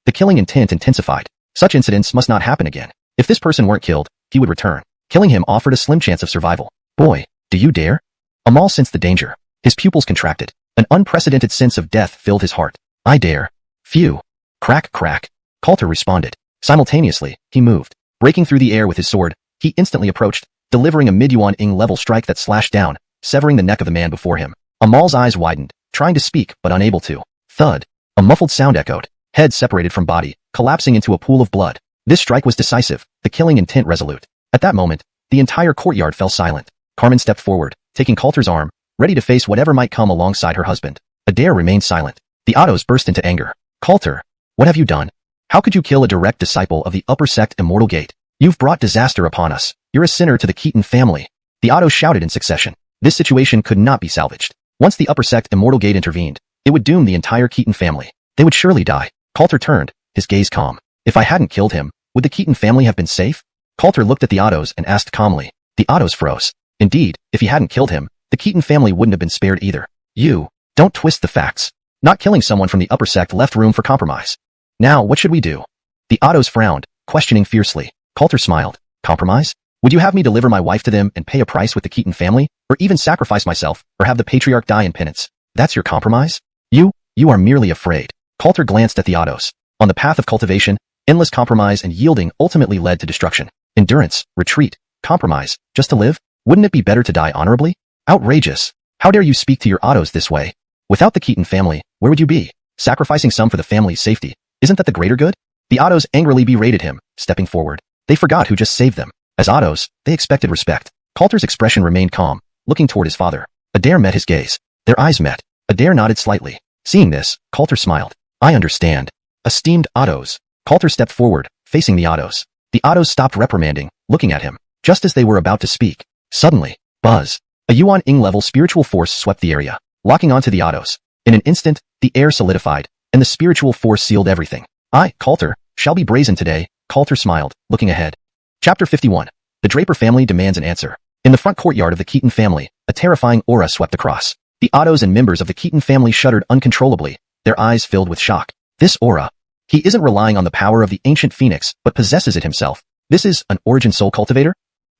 The killing intent intensified. Such incidents must not happen again. If this person weren't killed, he would return. Killing him offered a slim chance of survival. Boy, do you dare? Amal sensed the danger. His pupils contracted. An unprecedented sense of death filled his heart. I dare. Phew. Crack. Coulter responded. Simultaneously, he moved. Breaking through the air with his sword, he instantly approached, delivering a mid-yuan ing level strike that slashed down, severing the neck of the man before him. Amal's eyes widened, trying to speak but unable to. Thud. A muffled sound echoed. Head separated from body, collapsing into a pool of blood. This strike was decisive, the killing intent resolute. At that moment, the entire courtyard fell silent. Carmen stepped forward, taking Coulter's arm, ready to face whatever might come alongside her husband. Adair remained silent. The Ottos burst into anger. Coulter, what have you done? How could you kill a direct disciple of the upper sect Immortal Gate? You've brought disaster upon us. You're a sinner to the Keaton family. The Ottos shouted in succession. This situation could not be salvaged. Once the upper sect Immortal Gate intervened, it would doom the entire Keaton family. They would surely die. Coulter turned, his gaze calm. If I hadn't killed him, would the Keaton family have been safe? Coulter looked at the Ottos and asked calmly. The Ottos froze. Indeed, if he hadn't killed him, the Keaton family wouldn't have been spared either. You, don't twist the facts. Not killing someone from the upper sect left room for compromise. Now, what should we do? The Ottos frowned, questioning fiercely. Coulter smiled. Compromise? Would you have me deliver my wife to them and pay a price with the Keaton family, or even sacrifice myself, or have the patriarch die in penance? That's your compromise? You are merely afraid. Coulter glanced at the Ottos. On the path of cultivation, endless compromise and yielding ultimately led to destruction. Endurance, retreat, compromise, just to live? Wouldn't it be better to die honorably? Outrageous. How dare you speak to your Ottos this way? Without the Keaton family, where would you be? Sacrificing some for the family's safety. Isn't that the greater good? The Ottos angrily berated him, stepping forward. They forgot who just saved them. As Ottos, they expected respect. Coulter's expression remained calm, looking toward his father. Adair met his gaze. Their eyes met. Adair nodded slightly. Seeing this, Coulter smiled. I understand. Esteemed Ottos. Coulter stepped forward, facing the Ottos. The Ottos stopped reprimanding, looking at him. Just as they were about to speak, suddenly, buzz. A Yuan Ing level spiritual force swept the area, locking onto the Ottos. In an instant, the air solidified, and the spiritual force sealed everything. I, Coulter, shall be brazen today, Coulter smiled, looking ahead. Chapter 51. The Draper family demands an answer. In the front courtyard of the Keaton family, a terrifying aura swept across. The Ottos and members of the Keaton family shuddered uncontrollably, their eyes filled with shock. This aura. He isn't relying on the power of the ancient phoenix, but possesses it himself. This is an origin soul cultivator?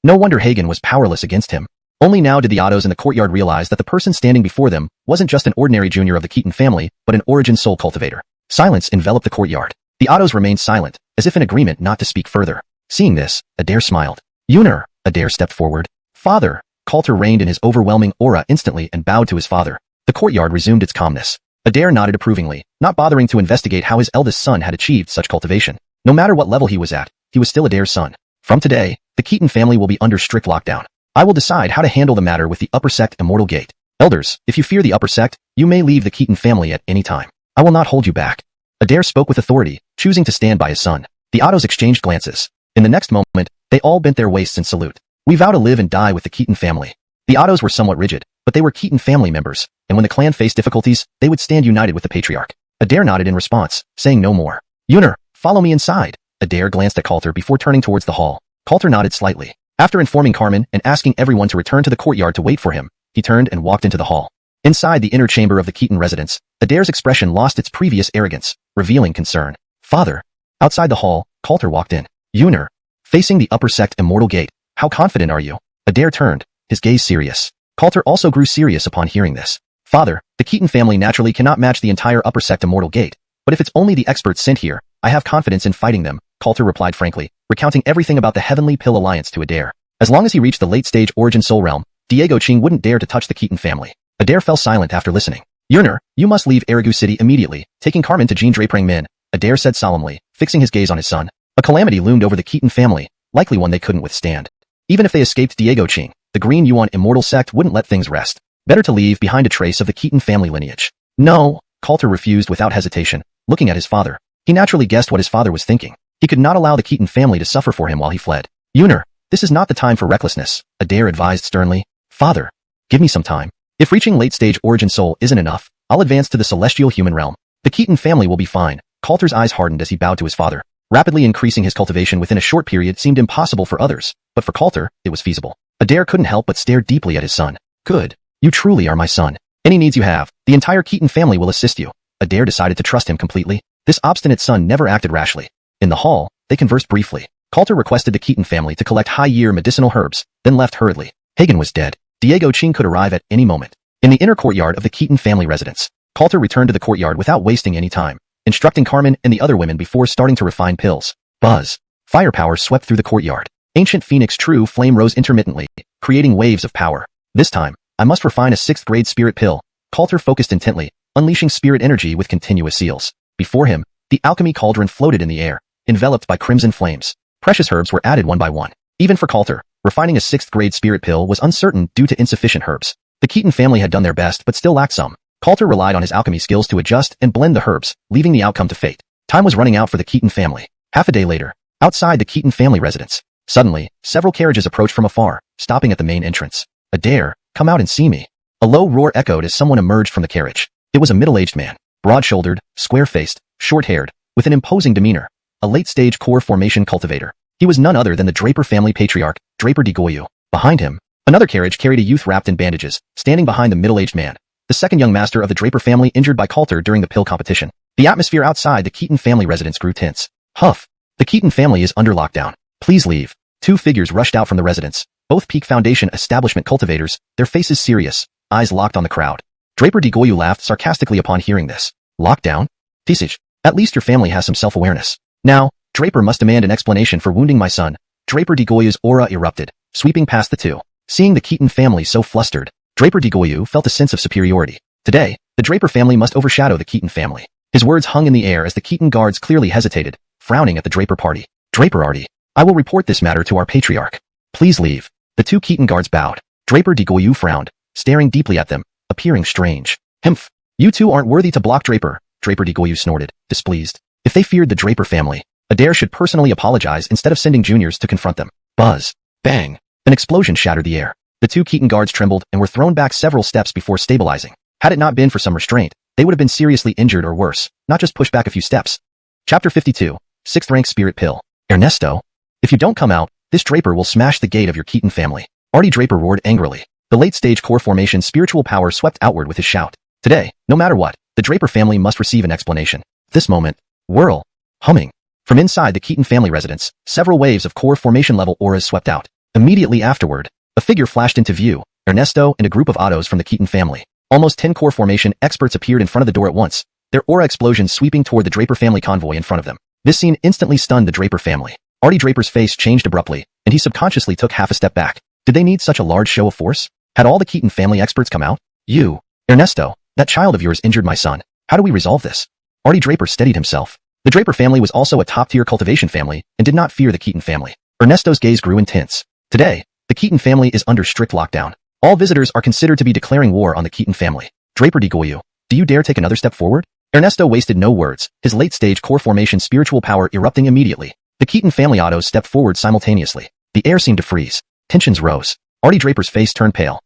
No wonder Hagen was powerless against him. Only now did the Ottos in the courtyard realize that the person standing before them wasn't just an ordinary junior of the Keaton family, but an origin soul cultivator. Silence enveloped the courtyard. The Ottos remained silent, as if in agreement not to speak further. Seeing this, Adair smiled. Yuner, Adair stepped forward. Father, Coulter reigned in his overwhelming aura instantly and bowed to his father. The courtyard resumed its calmness. Adair nodded approvingly, not bothering to investigate how his eldest son had achieved such cultivation. No matter what level he was at, he was still Adair's son. From today, the Keaton family will be under strict lockdown. I will decide how to handle the matter with the upper sect Immortal Gate. Elders, if you fear the upper sect, you may leave the Keaton family at any time. I will not hold you back. Adair spoke with authority, choosing to stand by his son. The Ottos exchanged glances. In the next moment, they all bent their waists in salute. We vow to live and die with the Keaton family. The Ottos were somewhat rigid, but they were Keaton family members, and when the clan faced difficulties, they would stand united with the patriarch. Adair nodded in response, saying no more. Yuner, follow me inside. Adair glanced at Coulter before turning towards the hall. Coulter nodded slightly. After informing Carmen and asking everyone to return to the courtyard to wait for him, he turned and walked into the hall. Inside the inner chamber of the Keaton residence, Adair's expression lost its previous arrogance, revealing concern. Father. Outside the hall, Coulter walked in. Yuner. Facing the upper sect Immortal Gate, how confident are you? Adair turned, his gaze serious. Coulter also grew serious upon hearing this. Father, the Keaton family naturally cannot match the entire upper sect Immortal Gate, but if it's only the experts sent here, I have confidence in fighting them, Coulter replied frankly, recounting everything about the Heavenly Pill Alliance to Adair. As long as he reached the late-stage Origin Soul Realm, Diego Qing wouldn't dare to touch the Keaton family. Adair fell silent after listening. Yuner, you must leave Erigu City immediately, taking Carmen to Jean Draprang Min, Adair said solemnly, fixing his gaze on his son. A calamity loomed over the Keaton family, likely one they couldn't withstand. Even if they escaped Diego Qing, the Green Yuan Immortal Sect wouldn't let things rest. Better to leave behind a trace of the Keaton family lineage. No, Coulter refused without hesitation, looking at his father. He naturally guessed what his father was thinking. He could not allow the Keaton family to suffer for him while he fled. Yuner, this is not the time for recklessness, Adair advised sternly. Father, give me some time. If reaching late-stage Origin Soul isn't enough, I'll advance to the celestial human realm. The Keaton family will be fine. Coulter's eyes hardened as he bowed to his father. Rapidly increasing his cultivation within a short period seemed impossible for others, but for Coulter, it was feasible. Adair couldn't help but stare deeply at his son. Good. You truly are my son. Any needs you have, the entire Keaton family will assist you. Adair decided to trust him completely. This obstinate son never acted rashly. In the hall, they conversed briefly. Coulter requested the Keaton family to collect high-year medicinal herbs, then left hurriedly. Hagen was dead. Diego Qing could arrive at any moment. In the inner courtyard of the Keaton family residence, Coulter returned to the courtyard without wasting any time, instructing Carmen and the other women before starting to refine pills. Buzz. Firepower swept through the courtyard. Ancient Phoenix True Flame rose intermittently, creating waves of power. This time, I must refine a 6th-grade spirit pill. Coulter focused intently, unleashing spirit energy with continuous seals. Before him, the alchemy cauldron floated in the air, enveloped by crimson flames. Precious herbs were added one by one. Even for Coulter, refining a 6th-grade spirit pill was uncertain due to insufficient herbs. The Keaton family had done their best but still lacked some. Coulter relied on his alchemy skills to adjust and blend the herbs, leaving the outcome to fate. Time was running out for the Keaton family. Half a day later, outside the Keaton family residence, suddenly, several carriages approached from afar, stopping at the main entrance. Adair, come out and see me. A low roar echoed as someone emerged from the carriage. It was a middle-aged man, broad-shouldered, square-faced, short-haired, with an imposing demeanor, a late-stage core formation cultivator. He was none other than the Draper family patriarch, Draper Digoyu. Behind him, another carriage carried a youth wrapped in bandages, standing behind the middle-aged man, the second young master of the Draper family injured by Coulter during the pill competition. The atmosphere outside the Keaton family residence grew tense. Huff. The Keaton family is under lockdown. Please leave. Two figures rushed out from the residence, both Peak Foundation establishment cultivators, their faces serious, eyes locked on the crowd. Draper Digoyu laughed sarcastically upon hearing this. Lockdown? Tisage. At least your family has some self-awareness. Now, Draper must demand an explanation for wounding my son. Draper Digoyu's aura erupted, sweeping past the two. Seeing the Keaton family so flustered, Draper Digoyu felt a sense of superiority. Today, the Draper family must overshadow the Keaton family. His words hung in the air as the Keaton guards clearly hesitated, frowning at the Draper party. Draper Artie, I will report this matter to our patriarch. Please leave. The two Keaton guards bowed. Draper Digoyu frowned, staring deeply at them, appearing strange. Humph. You two aren't worthy to block Draper, Draper Digoyu snorted, displeased. If they feared the Draper family, Adair should personally apologize instead of sending juniors to confront them. Buzz. Bang. An explosion shattered the air. The two Keaton guards trembled and were thrown back several steps before stabilizing. Had it not been for some restraint, they would have been seriously injured or worse, not just pushed back a few steps. Chapter 52. 6th Rank Spirit Pill. Ernesto. If you don't come out, this Draper will smash the gate of your Keaton family. Artie Draper roared angrily. The late-stage core formation spiritual power swept outward with his shout. Today, no matter what, the Draper family must receive an explanation. This moment, whirl. Humming. From inside the Keaton family residence, several waves of core formation level auras swept out. Immediately afterward, a figure flashed into view, Ernesto and a group of autos from the Keaton family. Almost 10 core formation experts appeared in front of the door at once, their aura explosions sweeping toward the Draper family convoy in front of them. This scene instantly stunned the Draper family. Artie Draper's face changed abruptly, and he subconsciously took half a step back. Did they need such a large show of force? Had all the Keaton family experts come out? You, Ernesto, that child of yours injured my son. How do we resolve this? Artie Draper steadied himself. The Draper family was also a top-tier cultivation family and did not fear the Keaton family. Ernesto's gaze grew intense. Today, the Keaton family is under strict lockdown. All visitors are considered to be declaring war on the Keaton family. Draper Digoyu, do you dare take another step forward? Ernesto wasted no words, his late-stage core formation spiritual power erupting immediately. The Keaton family autos stepped forward simultaneously. The air seemed to freeze. Tensions rose. Artie Draper's face turned pale.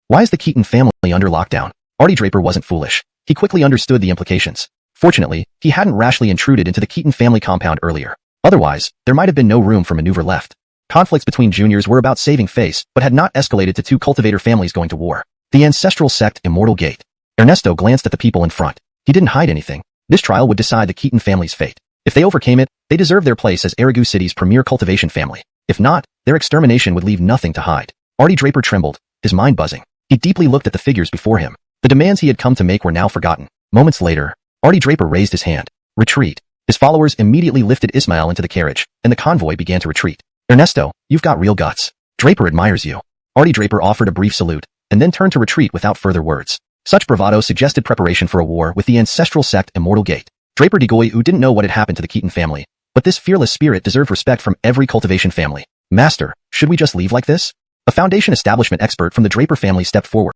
Why is the Keaton family under lockdown? Artie Draper wasn't foolish. He quickly understood the implications. Fortunately, he hadn't rashly intruded into the Keaton family compound earlier. Otherwise, there might have been no room for maneuver left. Conflicts between juniors were about saving face, but had not escalated to two cultivator families going to war. The ancestral sect Immortal Gate. Ernesto glanced at the people in front. He didn't hide anything. This trial would decide the Keaton family's fate. If they overcame it, they deserved their place as Erigu City's premier cultivation family. If not, their extermination would leave nothing to hide. Artie Draper trembled, his mind buzzing. He deeply looked at the figures before him. The demands he had come to make were now forgotten. Moments later, Artie Draper raised his hand. Retreat. His followers immediately lifted Ismail into the carriage, and the convoy began to retreat. Ernesto, you've got real guts. Draper admires you. Artie Draper offered a brief salute, and then turned to retreat without further words. Such bravado suggested preparation for a war with the ancestral sect Immortal Gate. Draper Digoyu didn't know what had happened to the Keaton family, but this fearless spirit deserved respect from every cultivation family. Master, should we just leave like this? A foundation establishment expert from the Draper family stepped forward.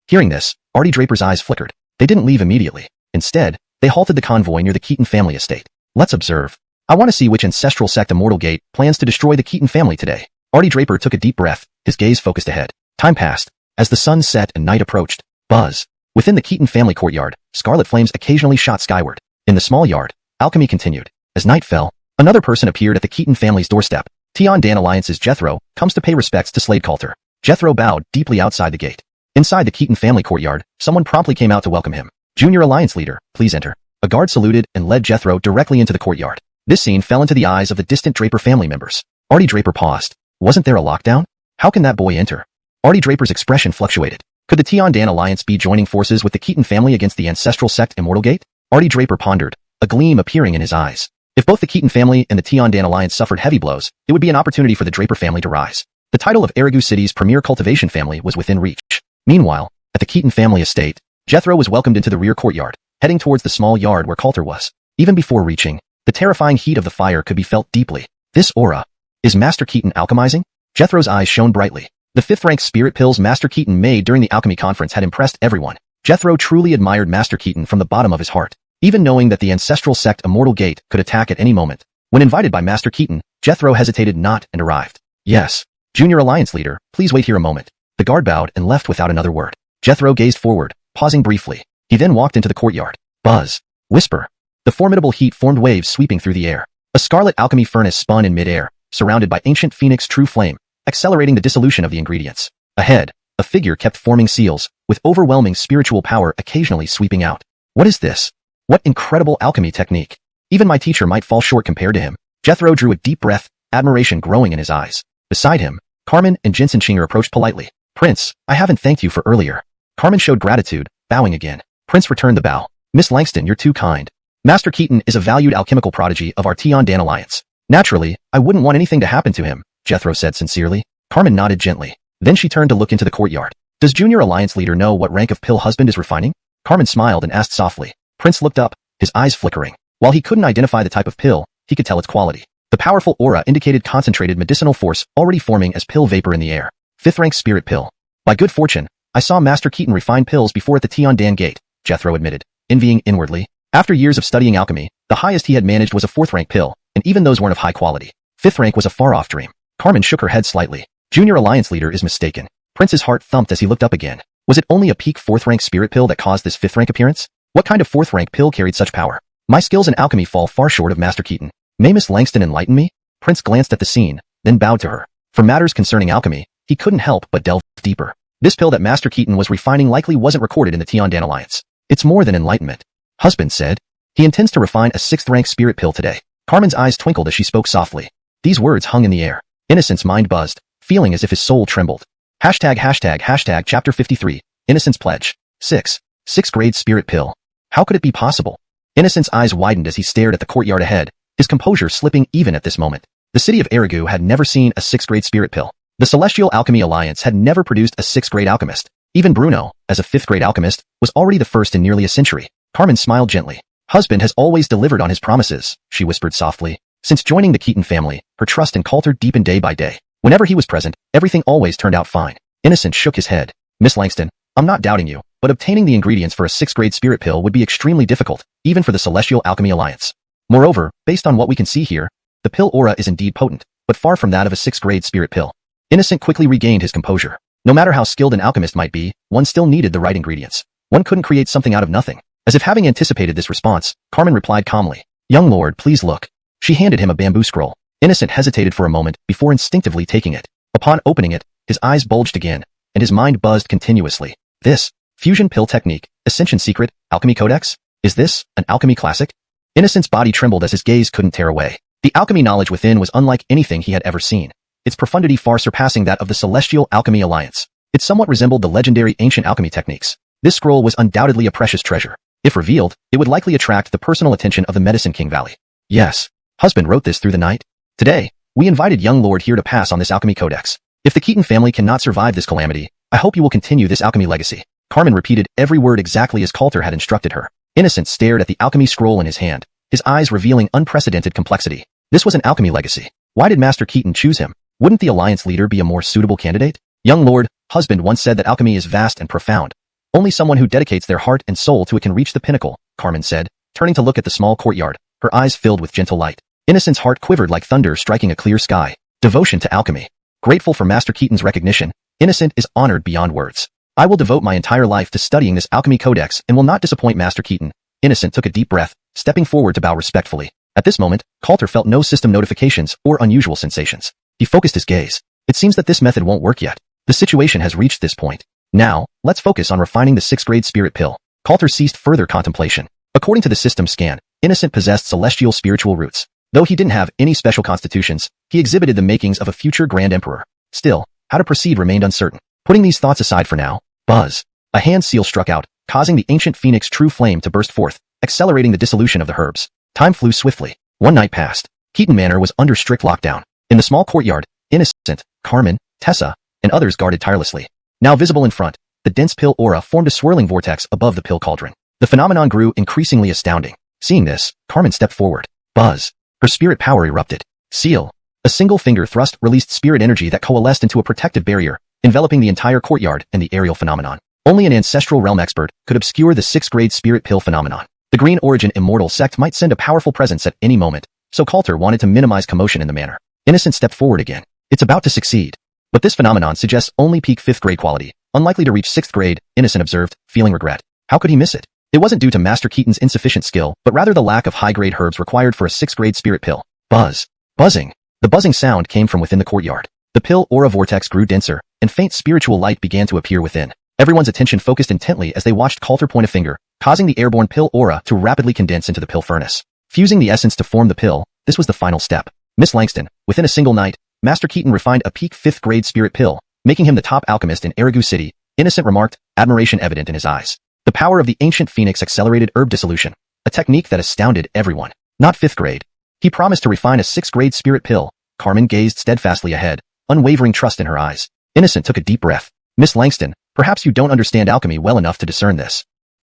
Hearing this, Artie Draper's eyes flickered. They didn't leave immediately. Instead, they halted the convoy near the Keaton family estate. Let's observe. I want to see which ancestral sect Immortal Gate plans to destroy the Keaton family today. Artie Draper took a deep breath, his gaze focused ahead. Time passed. As the sun set and night approached, buzz. Within the Keaton family courtyard, scarlet flames occasionally shot skyward. In the small yard, alchemy continued. As night fell, another person appeared at the Keaton family's doorstep. Tian-Dan Alliance's Jethro comes to pay respects to Slade Coulter. Jethro bowed deeply outside the gate. Inside the Keaton family courtyard, someone promptly came out to welcome him. Junior Alliance leader, please enter. A guard saluted and led Jethro directly into the courtyard. This scene fell into the eyes of the distant Draper family members. Artie Draper paused. Wasn't there a lockdown? How can that boy enter? Artie Draper's expression fluctuated. Could the Tian-Dan Alliance be joining forces with the Keaton family against the ancestral sect Immortal Gate? Artie Draper pondered, a gleam appearing in his eyes. If both the Keaton family and the Tian-Dan Alliance suffered heavy blows, it would be an opportunity for the Draper family to rise. The title of Erigu City's premier cultivation family was within reach. Meanwhile, at the Keaton family estate, Jethro was welcomed into the rear courtyard, heading towards the small yard where Coulter was. Even before reaching, the terrifying heat of the fire could be felt deeply. This aura. Is Master Keaton alchemizing? Jethro's eyes shone brightly. The 5th rank spirit pills Master Keaton made during the Alchemy conference had impressed everyone. Jethro truly admired Master Keaton from the bottom of his heart, even knowing that the ancestral sect Immortal Gate could attack at any moment. When invited by Master Keaton, Jethro hesitated not and arrived. Yes. Junior Alliance leader, please wait here a moment. The guard bowed and left without another word. Jethro gazed forward, pausing briefly. He then walked into the courtyard. Buzz. Whisper. The formidable heat formed waves sweeping through the air. A scarlet alchemy furnace spun in midair, surrounded by ancient phoenix true flame, accelerating the dissolution of the ingredients. Ahead, a figure kept forming seals, with overwhelming spiritual power occasionally sweeping out. What is this? What incredible alchemy technique! Even my teacher might fall short compared to him. Jethro drew a deep breath, admiration growing in his eyes. Beside him, Carmen and Jensen Chinger approached politely. Prince, I haven't thanked you for earlier. Carmen showed gratitude, bowing again. Prince returned the bow. Miss Langston, you're too kind. Master Keaton is a valued alchemical prodigy of our Tian-Dan Alliance. Naturally, I wouldn't want anything to happen to him, Jethro said sincerely. Carmen nodded gently. Then she turned to look into the courtyard. Does Junior Alliance leader know what rank of pill husband is refining? Carmen smiled and asked softly. Prince looked up, his eyes flickering. While he couldn't identify the type of pill, he could tell its quality. The powerful aura indicated concentrated medicinal force already forming as pill vapor in the air. 5th rank spirit pill. By good fortune, I saw Master Keaton refine pills before at the Tian-Dan Gate, Jethro admitted, envying inwardly. After years of studying alchemy, The highest he had managed was a 4th rank pill, and even those weren't of high quality. 5th rank was a far-off dream. Carmen shook her head slightly. Junior Alliance leader is mistaken. Prince's heart thumped as he looked up again. Was it only a peak 4th rank spirit pill that caused this 5th rank appearance? What kind of 4th rank pill carried such power? My skills in alchemy fall far short of Master Keaton. May Miss Langston enlighten me? Prince glanced at the scene, then bowed to her. For matters concerning alchemy, he couldn't help but delve deeper. This pill that Master Keaton was refining likely wasn't recorded in the Tiandan Alliance. It's more than enlightenment. Husband said. He intends to refine a 6th rank spirit pill today. Carmen's eyes twinkled as she spoke softly. These words hung in the air. Innocent's mind buzzed, feeling as if his soul trembled. Hashtag chapter 53. Innocent's pledge. 6th grade spirit pill. How could it be possible? Innocent's eyes widened as he stared at the courtyard ahead, his composure slipping even at this moment. The city of Erigu had never seen a 6th grade spirit pill. The Celestial Alchemy Alliance had never produced a 6th grade alchemist. Even Bruno, as a 5th grade alchemist, was already the first in nearly a century. Carmen smiled gently. Husband has always delivered on his promises, she whispered softly. Since joining the Keaton family, her trust in Coulter deepened day by day. Whenever he was present, everything always turned out fine. Innocent shook his head. Miss Langston, I'm not doubting you, but obtaining the ingredients for a 6th grade spirit pill would be extremely difficult, even for the Celestial Alchemy Alliance. Moreover, based on what we can see here, the pill aura is indeed potent, but far from that of a 6th grade spirit pill. Innocent quickly regained his composure. No matter how skilled an alchemist might be, one still needed the right ingredients. One couldn't create something out of nothing. As if having anticipated this response, Carmen replied calmly. Young lord, please look. She handed him a bamboo scroll. Innocent hesitated for a moment before instinctively taking it. Upon opening it, his eyes bulged again, and his mind buzzed continuously. This, fusion pill technique, Ascension secret, alchemy codex? Is this an alchemy classic? Innocent's body trembled as his gaze couldn't tear away. The alchemy knowledge within was unlike anything he had ever seen, its profundity far surpassing that of the Celestial Alchemy Alliance. It somewhat resembled the legendary ancient alchemy techniques. This scroll was undoubtedly a precious treasure. If revealed, it would likely attract the personal attention of the Medicine King Valley. Yes, husband wrote this through the night. Today, we invited young lord here to pass on this alchemy codex. If the Keaton family cannot survive this calamity, I hope you will continue this alchemy legacy. Carmen repeated every word exactly as Coulter had instructed her. Innocent stared at the alchemy scroll in his hand, his eyes revealing unprecedented complexity. This was an alchemy legacy. Why did Master Keaton choose him? Wouldn't the Alliance leader be a more suitable candidate? Young lord, husband once said that alchemy is vast and profound. Only someone who dedicates their heart and soul to it can reach the pinnacle, Carmen said, turning to look at the small courtyard, her eyes filled with gentle light. Innocent's heart quivered like thunder striking a clear sky. Devotion to alchemy. Grateful for Master Keaton's recognition, Innocent is honored beyond words. I will devote my entire life to studying this alchemy codex and will not disappoint Master Keaton. Innocent took a deep breath, stepping forward to bow respectfully. At this moment, Coulter felt no system notifications or unusual sensations. He focused his gaze. It seems that this method won't work yet. The situation has reached this point. Now, let's focus on refining the 6th grade spirit pill. Coulter ceased further contemplation. According to the system scan, Innocent possessed celestial spiritual roots. Though he didn't have any special constitutions, he exhibited the makings of a future Grand Emperor. Still, how to proceed remained uncertain. Putting these thoughts aside for now, buzz. A hand seal struck out, causing the ancient phoenix true flame to burst forth, accelerating the dissolution of the herbs. Time flew swiftly. One night passed. Keaton Manor was under strict lockdown. In the small courtyard, Innocent, Carmen, Tessa, and others guarded tirelessly. Now visible in front, the dense pill aura formed a swirling vortex above the pill cauldron. The phenomenon grew increasingly astounding. Seeing this, Carmen stepped forward. Buzz. Her spirit power erupted. Seal. A single finger thrust released spirit energy that coalesced into a protective barrier, enveloping the entire courtyard and the aerial phenomenon. Only an ancestral realm expert could obscure the 6th grade spirit pill phenomenon. The Green Origin Immortal sect might send a powerful presence at any moment, so Coulter wanted to minimize commotion in the manor. Innocent stepped forward again. It's about to succeed. But this phenomenon suggests only peak 5th grade quality, unlikely to reach 6th grade, Innocent observed, feeling regret. How could he miss it? It wasn't due to Master Keaton's insufficient skill, but rather the lack of high-grade herbs required for a 6th grade spirit pill. Buzz. Buzzing. The buzzing sound came from within the courtyard. The pill aura vortex grew denser, and faint spiritual light began to appear within. Everyone's attention focused intently as they watched Coulter point a finger, causing the airborne pill aura to rapidly condense into the pill furnace. Fusing the essence to form the pill, this was the final step. Miss Langston, within a single night, Master Keaton refined a peak 5th grade spirit pill, making him the top alchemist in Erigu City, Innocent remarked, admiration evident in his eyes. The power of the ancient phoenix accelerated herb dissolution, a technique that astounded everyone. Not 5th grade. He promised to refine a 6th grade spirit pill. Carmen gazed steadfastly ahead, unwavering trust in her eyes. Innocent took a deep breath. Miss Langston, perhaps you don't understand alchemy well enough to discern this.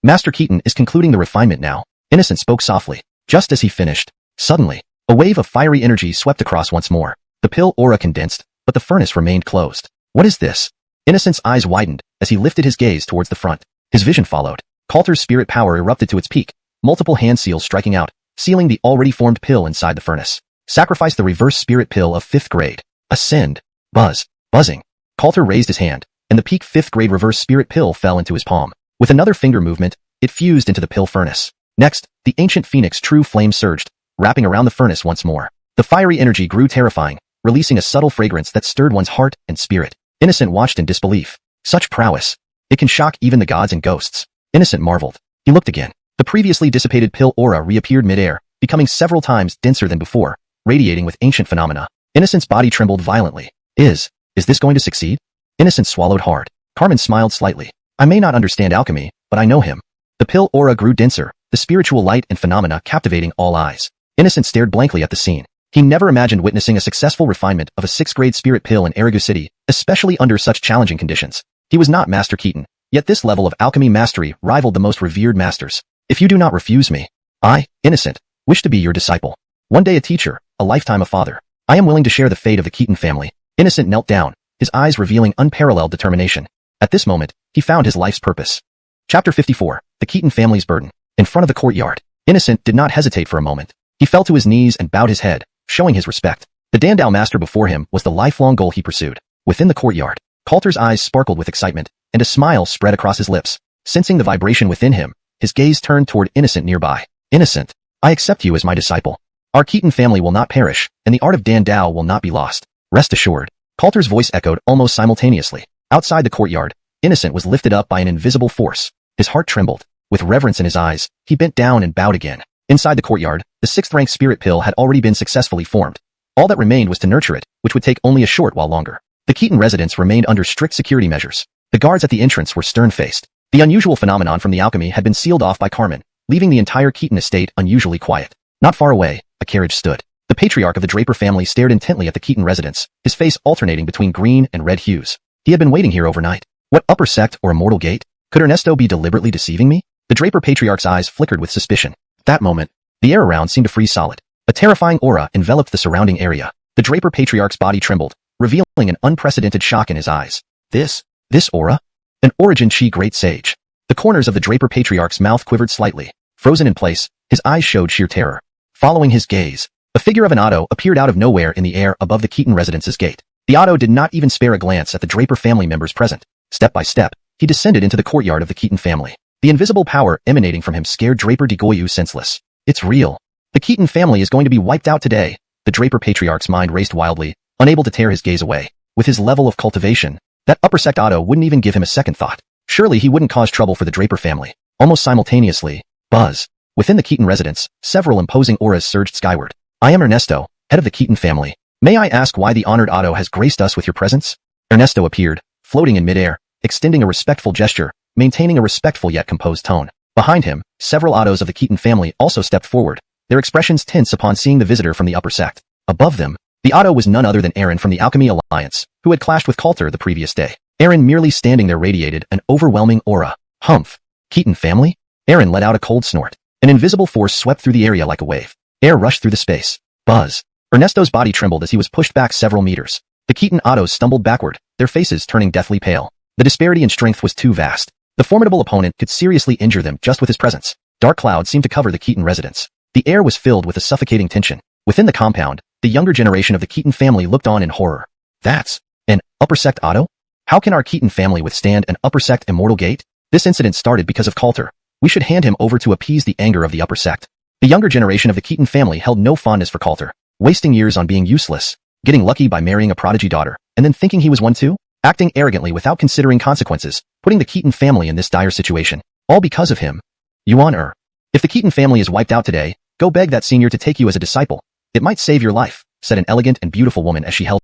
Master Keaton is concluding the refinement now. Innocent spoke softly. Just as he finished, suddenly, a wave of fiery energy swept across once more. The pill aura condensed, but the furnace remained closed. What is this? Innocent's eyes widened as he lifted his gaze towards the front. His vision followed. Coulter's spirit power erupted to its peak, multiple hand seals striking out, sealing the already formed pill inside the furnace. Sacrifice the reverse spirit pill of 5th grade. Ascend. Buzz. Buzzing. Coulter raised his hand, and the peak 5th grade reverse spirit pill fell into his palm. With another finger movement, it fused into the pill furnace. Next, the ancient phoenix true flame surged, wrapping around the furnace once more. The fiery energy grew terrifying, releasing a subtle fragrance that stirred one's heart and spirit. Innocent watched in disbelief. Such prowess. It can shock even the gods and ghosts. Innocent marveled. He looked again. The previously dissipated pill aura reappeared midair, becoming several times denser than before, radiating with ancient phenomena. Innocent's body trembled violently. Is this going to succeed? Innocent swallowed hard. Carmen smiled slightly. I may not understand alchemy, but I know him. The pill aura grew denser, the spiritual light and phenomena captivating all eyes. Innocent stared blankly at the scene. He never imagined witnessing a successful refinement of a 6th grade spirit pill in Erigu City, especially under such challenging conditions. He was not Master Keaton, yet this level of alchemy mastery rivaled the most revered masters. If you do not refuse me, I, Innocent, wish to be your disciple. One day a teacher, a lifetime a father. I am willing to share the fate of the Keaton family. Innocent knelt down, his eyes revealing unparalleled determination. At this moment, he found his life's purpose. Chapter 54, The Keaton Family's Burden. In front of the courtyard, Innocent did not hesitate for a moment. He fell to his knees and bowed his head, showing his respect. The Dandao master before him was the lifelong goal he pursued. Within the courtyard, Coulter's eyes sparkled with excitement, and a smile spread across his lips. Sensing the vibration within him, his gaze turned toward Innocent nearby. Innocent, I accept you as my disciple. Our Keaton family will not perish, and the art of Dandao will not be lost. Rest assured. Coulter's voice echoed almost simultaneously. Outside the courtyard, Innocent was lifted up by an invisible force. His heart trembled. With reverence in his eyes, he bent down and bowed again. Inside the courtyard, the 6th rank spirit pill had already been successfully formed. All that remained was to nurture it, which would take only a short while longer. The Keaton residence remained under strict security measures. The guards at the entrance were stern-faced. The unusual phenomenon from the alchemy had been sealed off by Carmen, leaving the entire Keaton estate unusually quiet. Not far away, a carriage stood. The patriarch of the Draper family stared intently at the Keaton residence, his face alternating between green and red hues. He had been waiting here overnight. What upper sect or immortal gate? Could Ernesto be deliberately deceiving me? The Draper patriarch's eyes flickered with suspicion. At that moment, the air around seemed to freeze solid. A terrifying aura enveloped the surrounding area. The Draper patriarch's body trembled, revealing an unprecedented shock in his eyes. This aura? An Origin Chi great sage. The corners of the Draper patriarch's mouth quivered slightly. Frozen in place, his eyes showed sheer terror. Following his gaze, the figure of an Otto appeared out of nowhere in the air above the Keaton residence's gate. The Otto did not even spare a glance at the Draper family members present. Step by step, he descended into the courtyard of the Keaton family. The invisible power emanating from him scared Draper de Goyu senseless. It's real. The Keaton family is going to be wiped out today. The Draper patriarch's mind raced wildly, unable to tear his gaze away. With his level of cultivation, that upper sect Otto wouldn't even give him a second thought. Surely he wouldn't cause trouble for the Draper family. Almost simultaneously, buzz. Within the Keaton residence, several imposing auras surged skyward. I am Ernesto, head of the Keaton family. May I ask why the honored Otto has graced us with your presence? Ernesto appeared, floating in midair, extending a respectful gesture, maintaining a respectful yet composed tone. Behind him, several Ottos of the Keaton family also stepped forward, their expressions tense upon seeing the visitor from the upper sect. Above them, the Otto was none other than Aaron from the Alchemy Alliance, who had clashed with Coulter the previous day. Aaron merely standing there radiated an overwhelming aura. Humph. Keaton family? Aaron let out a cold snort. An invisible force swept through the area like a wave. Air rushed through the space. Buzz. Ernesto's body trembled as he was pushed back several meters. The Keaton Ottos stumbled backward, their faces turning deathly pale. The disparity in strength was too vast. The formidable opponent could seriously injure them just with his presence. Dark clouds seemed to cover the Keaton residence. The air was filled with a suffocating tension. Within the compound, the younger generation of the Keaton family looked on in horror. That's an upper sect Otto? How can our Keaton family withstand an upper sect immortal gate? This incident started because of Coulter. We should hand him over to appease the anger of the upper sect. The younger generation of the Keaton family held no fondness for Coulter, wasting years on being useless, getting lucky by marrying a prodigy daughter, and then thinking he was one too, acting arrogantly without considering consequences, putting the Keaton family in this dire situation. All because of him. Yuan. If the Keaton family is wiped out today, go beg that senior to take you as a disciple. It might save your life, said an elegant and beautiful woman as she held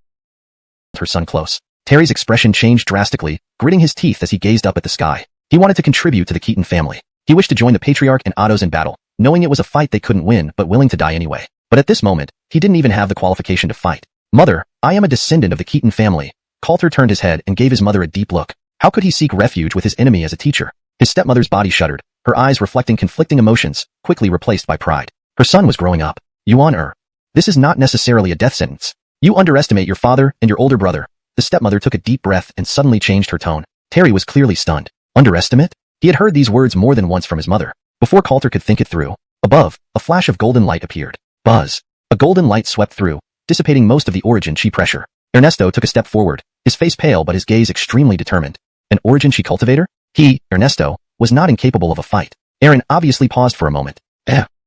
her son close. Terry's expression changed drastically, gritting his teeth as he gazed up at the sky. He wanted to contribute to the Keaton family. He wished to join the Patriarch and Ottos in battle, knowing it was a fight they couldn't win but willing to die anyway. But at this moment, he didn't even have the qualification to fight. Mother, I am a descendant of the Keaton family. Coulter turned his head and gave his mother a deep look. How could he seek refuge with his enemy as a teacher? His stepmother's body shuddered, her eyes reflecting conflicting emotions, quickly replaced by pride. Her son was growing up. Yuan. This is not necessarily a death sentence. You underestimate your father and your older brother. The stepmother took a deep breath and suddenly changed her tone. Terry was clearly stunned. Underestimate? He had heard these words more than once from his mother. Before Coulter could think it through, Above, a flash of golden light appeared. Buzz. A golden light swept through, dissipating most of the origin chi pressure. Ernesto took a step forward, his face pale but his gaze extremely determined. An origin chi cultivator? He, Ernesto, was not incapable of a fight. Eren obviously paused for a moment.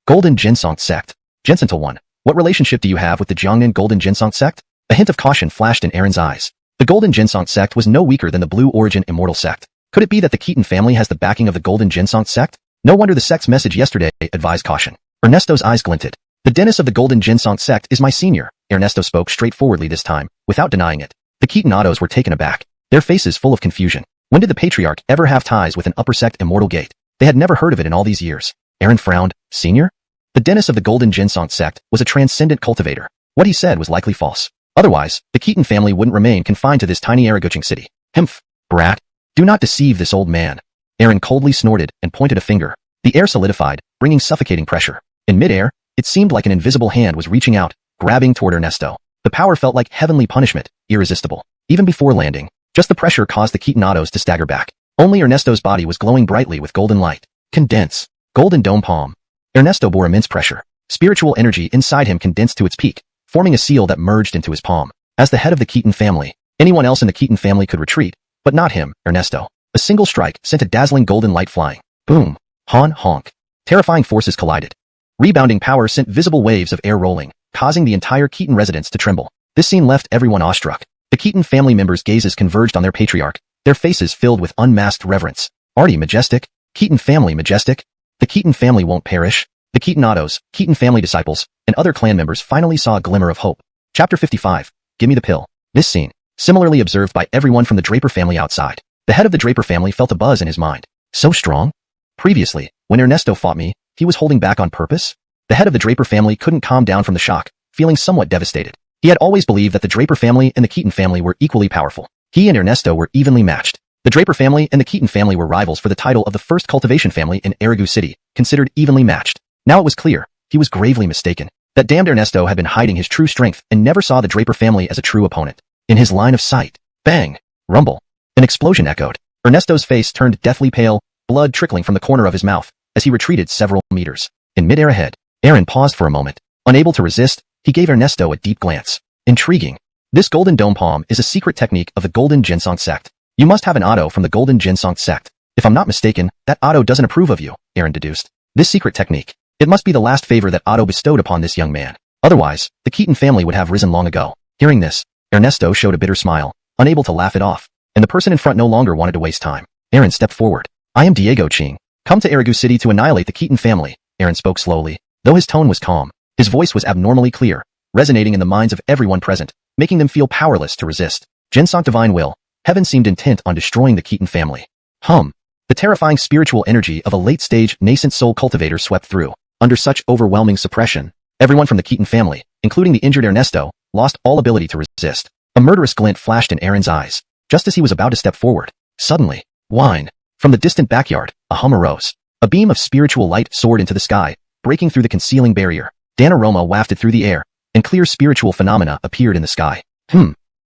Golden Ginsong Sect. Gensental one. What relationship do you have with the Jiangnan Golden Ginsong Sect? A hint of caution flashed in Eren's eyes. The Golden Ginsong Sect was no weaker than the Blue Origin Immortal Sect. Could it be that the Keaton family has the backing of the Golden Ginsong Sect? No wonder the sect's message yesterday advised caution. Ernesto's eyes glinted. The dentist of the Golden Ginsong Sect is my senior. Ernesto spoke straightforwardly this time, without denying it. The Keaton Autos were taken aback, their faces full of confusion. When did the Patriarch ever have ties with an upper sect Immortal Gate? They had never heard of it in all these years. Eren frowned. Senior? The dentist of the Golden Ginsong Sect was a transcendent cultivator. What he said was likely false. Otherwise, the Keaton family wouldn't remain confined to this tiny Araguching city. Humph, brat. Do not deceive this old man. Eren coldly snorted and pointed a finger. The air solidified, bringing suffocating pressure. In midair, it seemed like an invisible hand was reaching out, grabbing toward Ernesto. The power felt like heavenly punishment, irresistible. Even before landing, just the pressure caused the Keaton Autos to stagger back. Only Ernesto's body was glowing brightly with golden light. Condense. Golden dome palm. Ernesto bore immense pressure. Spiritual energy inside him condensed to its peak, forming a seal that merged into his palm. As the head of the Keaton family, anyone else in the Keaton family could retreat, but not him, Ernesto. A single strike sent a dazzling golden light flying. Boom. Honk. Terrifying forces collided. Rebounding power sent visible waves of air rolling, causing the entire Keaton residence to tremble. This scene left everyone awestruck. The Keaton family members' gazes converged on their patriarch, their faces filled with unmasked reverence. Artie majestic? Keaton family majestic? The Keaton family won't perish. The Keaton Autos, Keaton family disciples, and other clan members finally saw a glimmer of hope. Chapter 55. Give me the pill. This scene, similarly observed by everyone from the Draper family outside. The head of the Draper family felt a buzz in his mind. So strong? Previously, when Ernesto fought me, he was holding back on purpose? The head of the Draper family couldn't calm down from the shock, feeling somewhat devastated. He had always believed that the Draper family and the Keaton family were equally powerful. He and Ernesto were evenly matched. The Draper family and the Keaton family were rivals for the title of the first cultivation family in Aragu City, considered evenly matched. Now it was clear, he was gravely mistaken. That damned Ernesto had been hiding his true strength and never saw the Draper family as a true opponent. In his line of sight, bang, rumble, an explosion echoed. Ernesto's face turned deathly pale, blood trickling from the corner of his mouth, as he retreated several meters. In midair ahead, Eren paused for a moment. Unable to resist, he gave Ernesto a deep glance. Intriguing. This Golden Dome Palm is a secret technique of the Golden Ginsong Sect. You must have an auto from the Golden Ginsong Sect. If I'm not mistaken, that auto doesn't approve of you, Eren deduced. This secret technique. It must be the last favor that Otto bestowed upon this young man. Otherwise, the Keaton family would have risen long ago. Hearing this, Ernesto showed a bitter smile, unable to laugh it off, and the person in front no longer wanted to waste time. Eren stepped forward. I am Diego Qing. Come to Aragu City to annihilate the Keaton family. Eren spoke slowly, though his tone was calm. His voice was abnormally clear, resonating in the minds of everyone present, making them feel powerless to resist. Ginsong divine will. Heaven seemed intent on destroying the Keaton family. The terrifying spiritual energy of a late-stage nascent soul cultivator swept through. Under such overwhelming suppression, everyone from the Keaton family, including the injured Ernesto, lost all ability to resist. A murderous glint flashed in Eren's eyes, just as he was about to step forward. Suddenly, whine. From the distant backyard, a hum arose. A beam of spiritual light soared into the sky, breaking through the concealing barrier. Dan aroma wafted through the air, and clear spiritual phenomena appeared in the sky.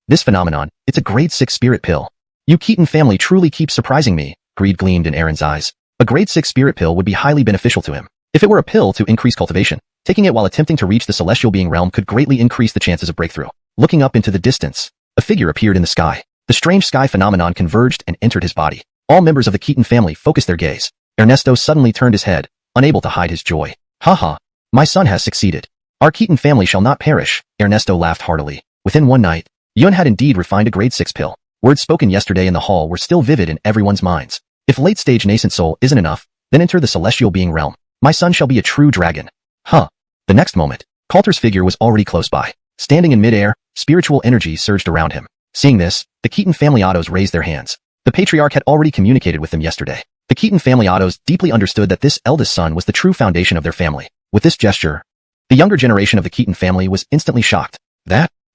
This phenomenon, it's a grade 6 spirit pill. You Keaton family truly keep surprising me, greed gleamed in Eren's eyes. A grade 6 spirit pill would be highly beneficial to him. If it were a pill to increase cultivation, taking it while attempting to reach the celestial being realm could greatly increase the chances of breakthrough. Looking up into the distance, a figure appeared in the sky. The strange sky phenomenon converged and entered his body. All members of the Keaton family focused their gaze. Ernesto suddenly turned his head, unable to hide his joy. Haha, my son has succeeded. Our Keaton family shall not perish. Ernesto laughed heartily. Within one night, Yun had indeed refined a grade 6 pill. Words spoken yesterday in the hall were still vivid in everyone's minds. If late-stage nascent soul isn't enough, then enter the celestial being realm. My son shall be a true dragon. The next moment, Coulter's figure was already close by. Standing in midair, spiritual energy surged around him. Seeing this, the Keaton family Autos raised their hands. The patriarch had already communicated with them yesterday. The Keaton family Autos deeply understood that this eldest son was the true foundation of their family. With this gesture, the younger generation of the Keaton family was instantly shocked.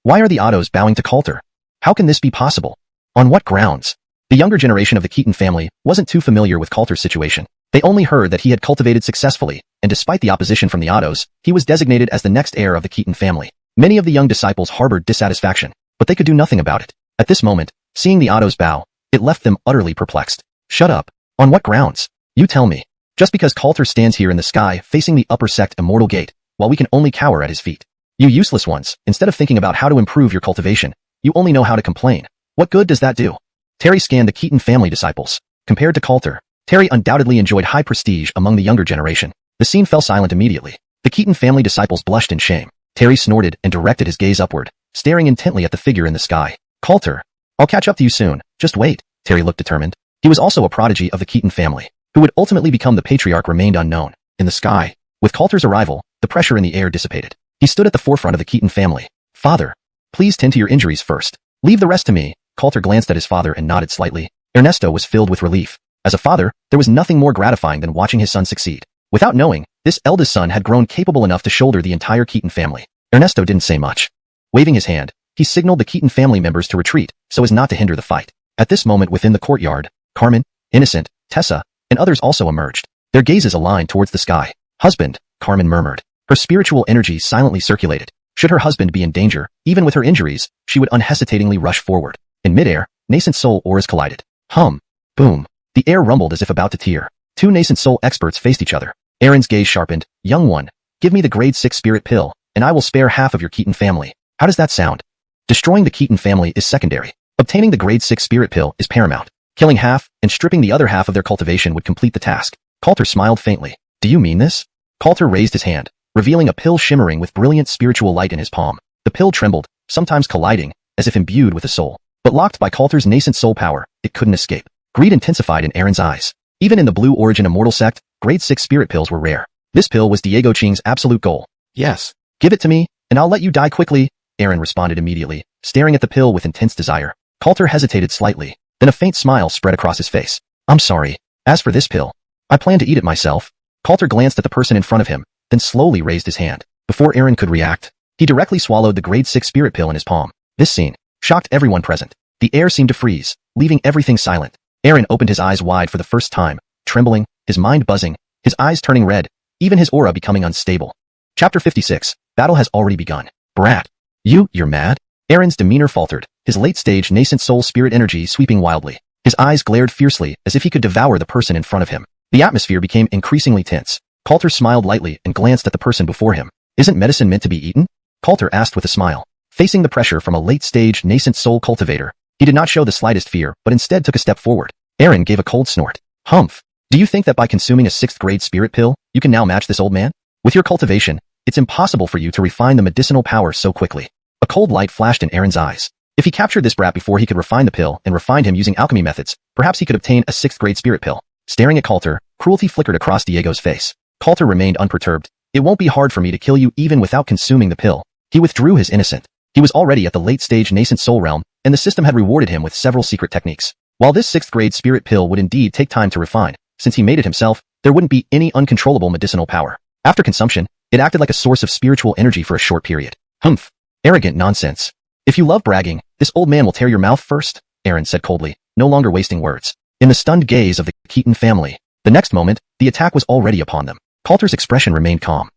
Why are the Autos bowing to Coulter? How can this be possible? On what grounds? The younger generation of the Keaton family wasn't too familiar with Coulter's situation. They only heard that he had cultivated successfully, and despite the opposition from the Autos, he was designated as the next heir of the Keaton family. Many of the young disciples harbored dissatisfaction, but they could do nothing about it. At this moment, seeing the Autos bow, it left them utterly perplexed. Shut up. On what grounds? You tell me. Just because Coulter stands here in the sky facing the upper sect immortal gate, while we can only cower at his feet. You useless ones, instead of thinking about how to improve your cultivation, you only know how to complain. What good does that do? Terry scanned the Keaton family disciples. Compared to Coulter, Terry undoubtedly enjoyed high prestige among the younger generation. The scene fell silent immediately. The Keaton family disciples blushed in shame. Terry snorted and directed his gaze upward, staring intently at the figure in the sky. Coulter, I'll catch up to you soon. Just wait. Terry looked determined. He was also a prodigy of the Keaton family. Who would ultimately become the patriarch remained unknown. In the sky, with Coulter's arrival, the pressure in the air dissipated. He stood at the forefront of the Keaton family. Father, please tend to your injuries first. Leave the rest to me. Coulter glanced at his father and nodded slightly. Ernesto was filled with relief. As a father, there was nothing more gratifying than watching his son succeed. Without knowing, this eldest son had grown capable enough to shoulder the entire Keaton family. Ernesto didn't say much. Waving his hand, he signaled the Keaton family members to retreat so as not to hinder the fight. At this moment within the courtyard, Carmen, Innocent, Tessa, and others also emerged. Their gazes aligned towards the sky. Husband, Carmen murmured. Her spiritual energy silently circulated. Should her husband be in danger, even with her injuries, she would unhesitatingly rush forward. In midair, nascent soul auras collided. Hum. Boom. The air rumbled as if about to tear. Two nascent soul experts faced each other. Aaron's gaze sharpened. Young one, give me the grade 6 spirit pill, and I will spare half of your Keaton family. How does that sound? Destroying the Keaton family is secondary. Obtaining the grade 6 spirit pill is paramount. Killing half and stripping the other half of their cultivation would complete the task. Coulter smiled faintly. Do you mean this? Coulter raised his hand, revealing a pill shimmering with brilliant spiritual light in his palm. The pill trembled, sometimes colliding, as if imbued with a soul. But locked by Coulter's nascent soul power, it couldn't escape. Greed intensified in Aaron's eyes. Even in the Blue Origin Immortal sect, grade 6 spirit pills were rare. This pill was Diego Qing's absolute goal. Yes. Give it to me, and I'll let you die quickly, Aaron responded immediately, staring at the pill with intense desire. Coulter hesitated slightly, then a faint smile spread across his face. I'm sorry. As for this pill, I plan to eat it myself. Coulter glanced at the person in front of him, then slowly raised his hand. Before Aaron could react, he directly swallowed the grade 6 spirit pill in his palm. This scene shocked everyone present. The air seemed to freeze, leaving everything silent. Aaron opened his eyes wide for the first time, trembling, his mind buzzing, his eyes turning red, even his aura becoming unstable. Chapter 56. Battle has already begun. Brat. You're mad? Aaron's demeanor faltered, his late-stage nascent soul spirit energy sweeping wildly. His eyes glared fiercely as if he could devour the person in front of him. The atmosphere became increasingly tense. Coulter smiled lightly and glanced at the person before him. Isn't medicine meant to be eaten? Coulter asked with a smile. Facing the pressure from a late-stage nascent soul cultivator, he did not show the slightest fear, but instead took a step forward. Aaron gave a cold snort. Humph. Do you think that by consuming a 6th grade spirit pill, you can now match this old man? With your cultivation, it's impossible for you to refine the medicinal power so quickly. A cold light flashed in Aaron's eyes. If he captured this brat before he could refine the pill and refined him using alchemy methods, perhaps he could obtain a 6th grade spirit pill. Staring at Coulter, cruelty flickered across Diego's face. Coulter remained unperturbed. It won't be hard for me to kill you even without consuming the pill. He withdrew his innocent. He was already at the late-stage nascent soul realm, and the system had rewarded him with several secret techniques. While this 6th grade spirit pill would indeed take time to refine, since he made it himself, there wouldn't be any uncontrollable medicinal power. After consumption, it acted like a source of spiritual energy for a short period. Humph. Arrogant nonsense. If you love bragging, this old man will tear your mouth first, Aaron said coldly, no longer wasting words. In the stunned gaze of the Keaton family, the next moment, the attack was already upon them. Coulter's expression remained calm.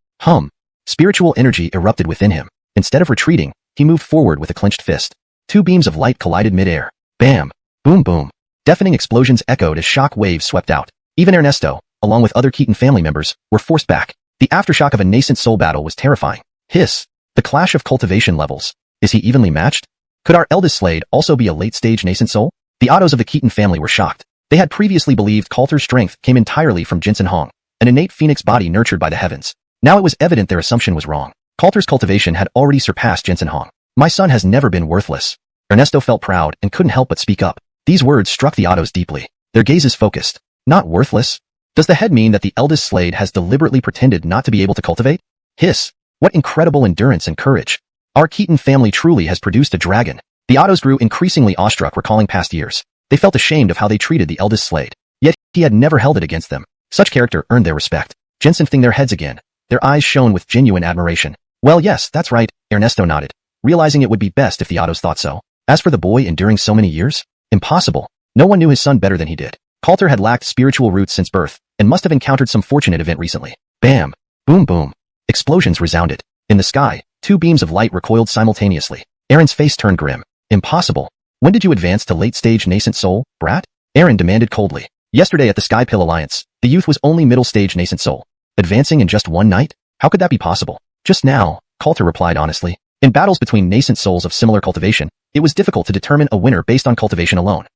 Spiritual energy erupted within him. Instead of retreating, he moved forward with a clenched fist. Two beams of light collided midair. Bam! Boom boom. Deafening explosions echoed as shock waves swept out. Even Ernesto, along with other Keaton family members, were forced back. The aftershock of a nascent soul battle was terrifying. Hiss. The clash of cultivation levels. Is he evenly matched? Could our eldest Slade also be a late-stage nascent soul? The Ottos of the Keaton family were shocked. They had previously believed Coulter's strength came entirely from Jensen Hong, an innate phoenix body nurtured by the heavens. Now it was evident their assumption was wrong. Coulter's cultivation had already surpassed Jensen Hong. My son has never been worthless. Ernesto felt proud and couldn't help but speak up. These words struck the Ottos deeply. Their gazes focused. Not worthless? Does the head mean that the eldest Slade has deliberately pretended not to be able to cultivate? Hiss. What incredible endurance and courage. Our Keaton family truly has produced a dragon. The Ottos grew increasingly awestruck recalling past years. They felt ashamed of how they treated the eldest Slade. Yet, he had never held it against them. Such character earned their respect. Jensen thing their heads again. Their eyes shone with genuine admiration. Well yes, that's right, Ernesto nodded, realizing it would be best if the Ottos thought so. As for the boy enduring so many years? Impossible. No one knew his son better than he did. Coulter had lacked spiritual roots since birth, and must have encountered some fortunate event recently. Bam! Boom boom. Explosions resounded. In the sky, two beams of light recoiled simultaneously. Aaron's face turned grim. Impossible. When did you advance to late-stage nascent soul, brat? Aaron demanded coldly. Yesterday at the Sky Pill Alliance, The youth was only middle-stage nascent soul. Advancing in just one night? How could that be possible? Just now, Coulter replied honestly. In battles between nascent souls of similar cultivation, it was difficult to determine a winner based on cultivation alone.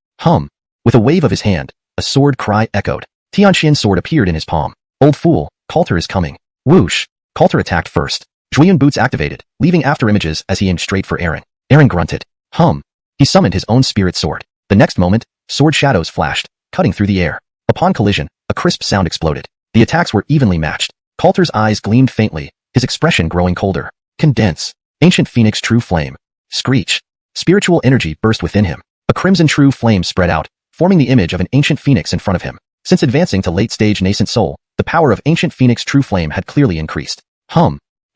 With a wave of his hand, a sword cry echoed. Xianxia's sword appeared in his palm. Old fool, Coulter is coming. Whoosh! Coulter attacked first. Zhuiyun boots activated, leaving after images as he aimed straight for Eren. Eren grunted. He summoned his own spirit sword. The next moment, sword shadows flashed, cutting through the air. Upon collision, a crisp sound exploded. The attacks were evenly matched. Coulter's eyes gleamed faintly, his expression growing colder. Condense. Ancient Phoenix True Flame. Screech. Spiritual energy burst within him. A crimson true flame spread out, forming the image of an ancient phoenix in front of him. Since advancing to late-stage nascent soul, the power of ancient Phoenix True Flame had clearly increased.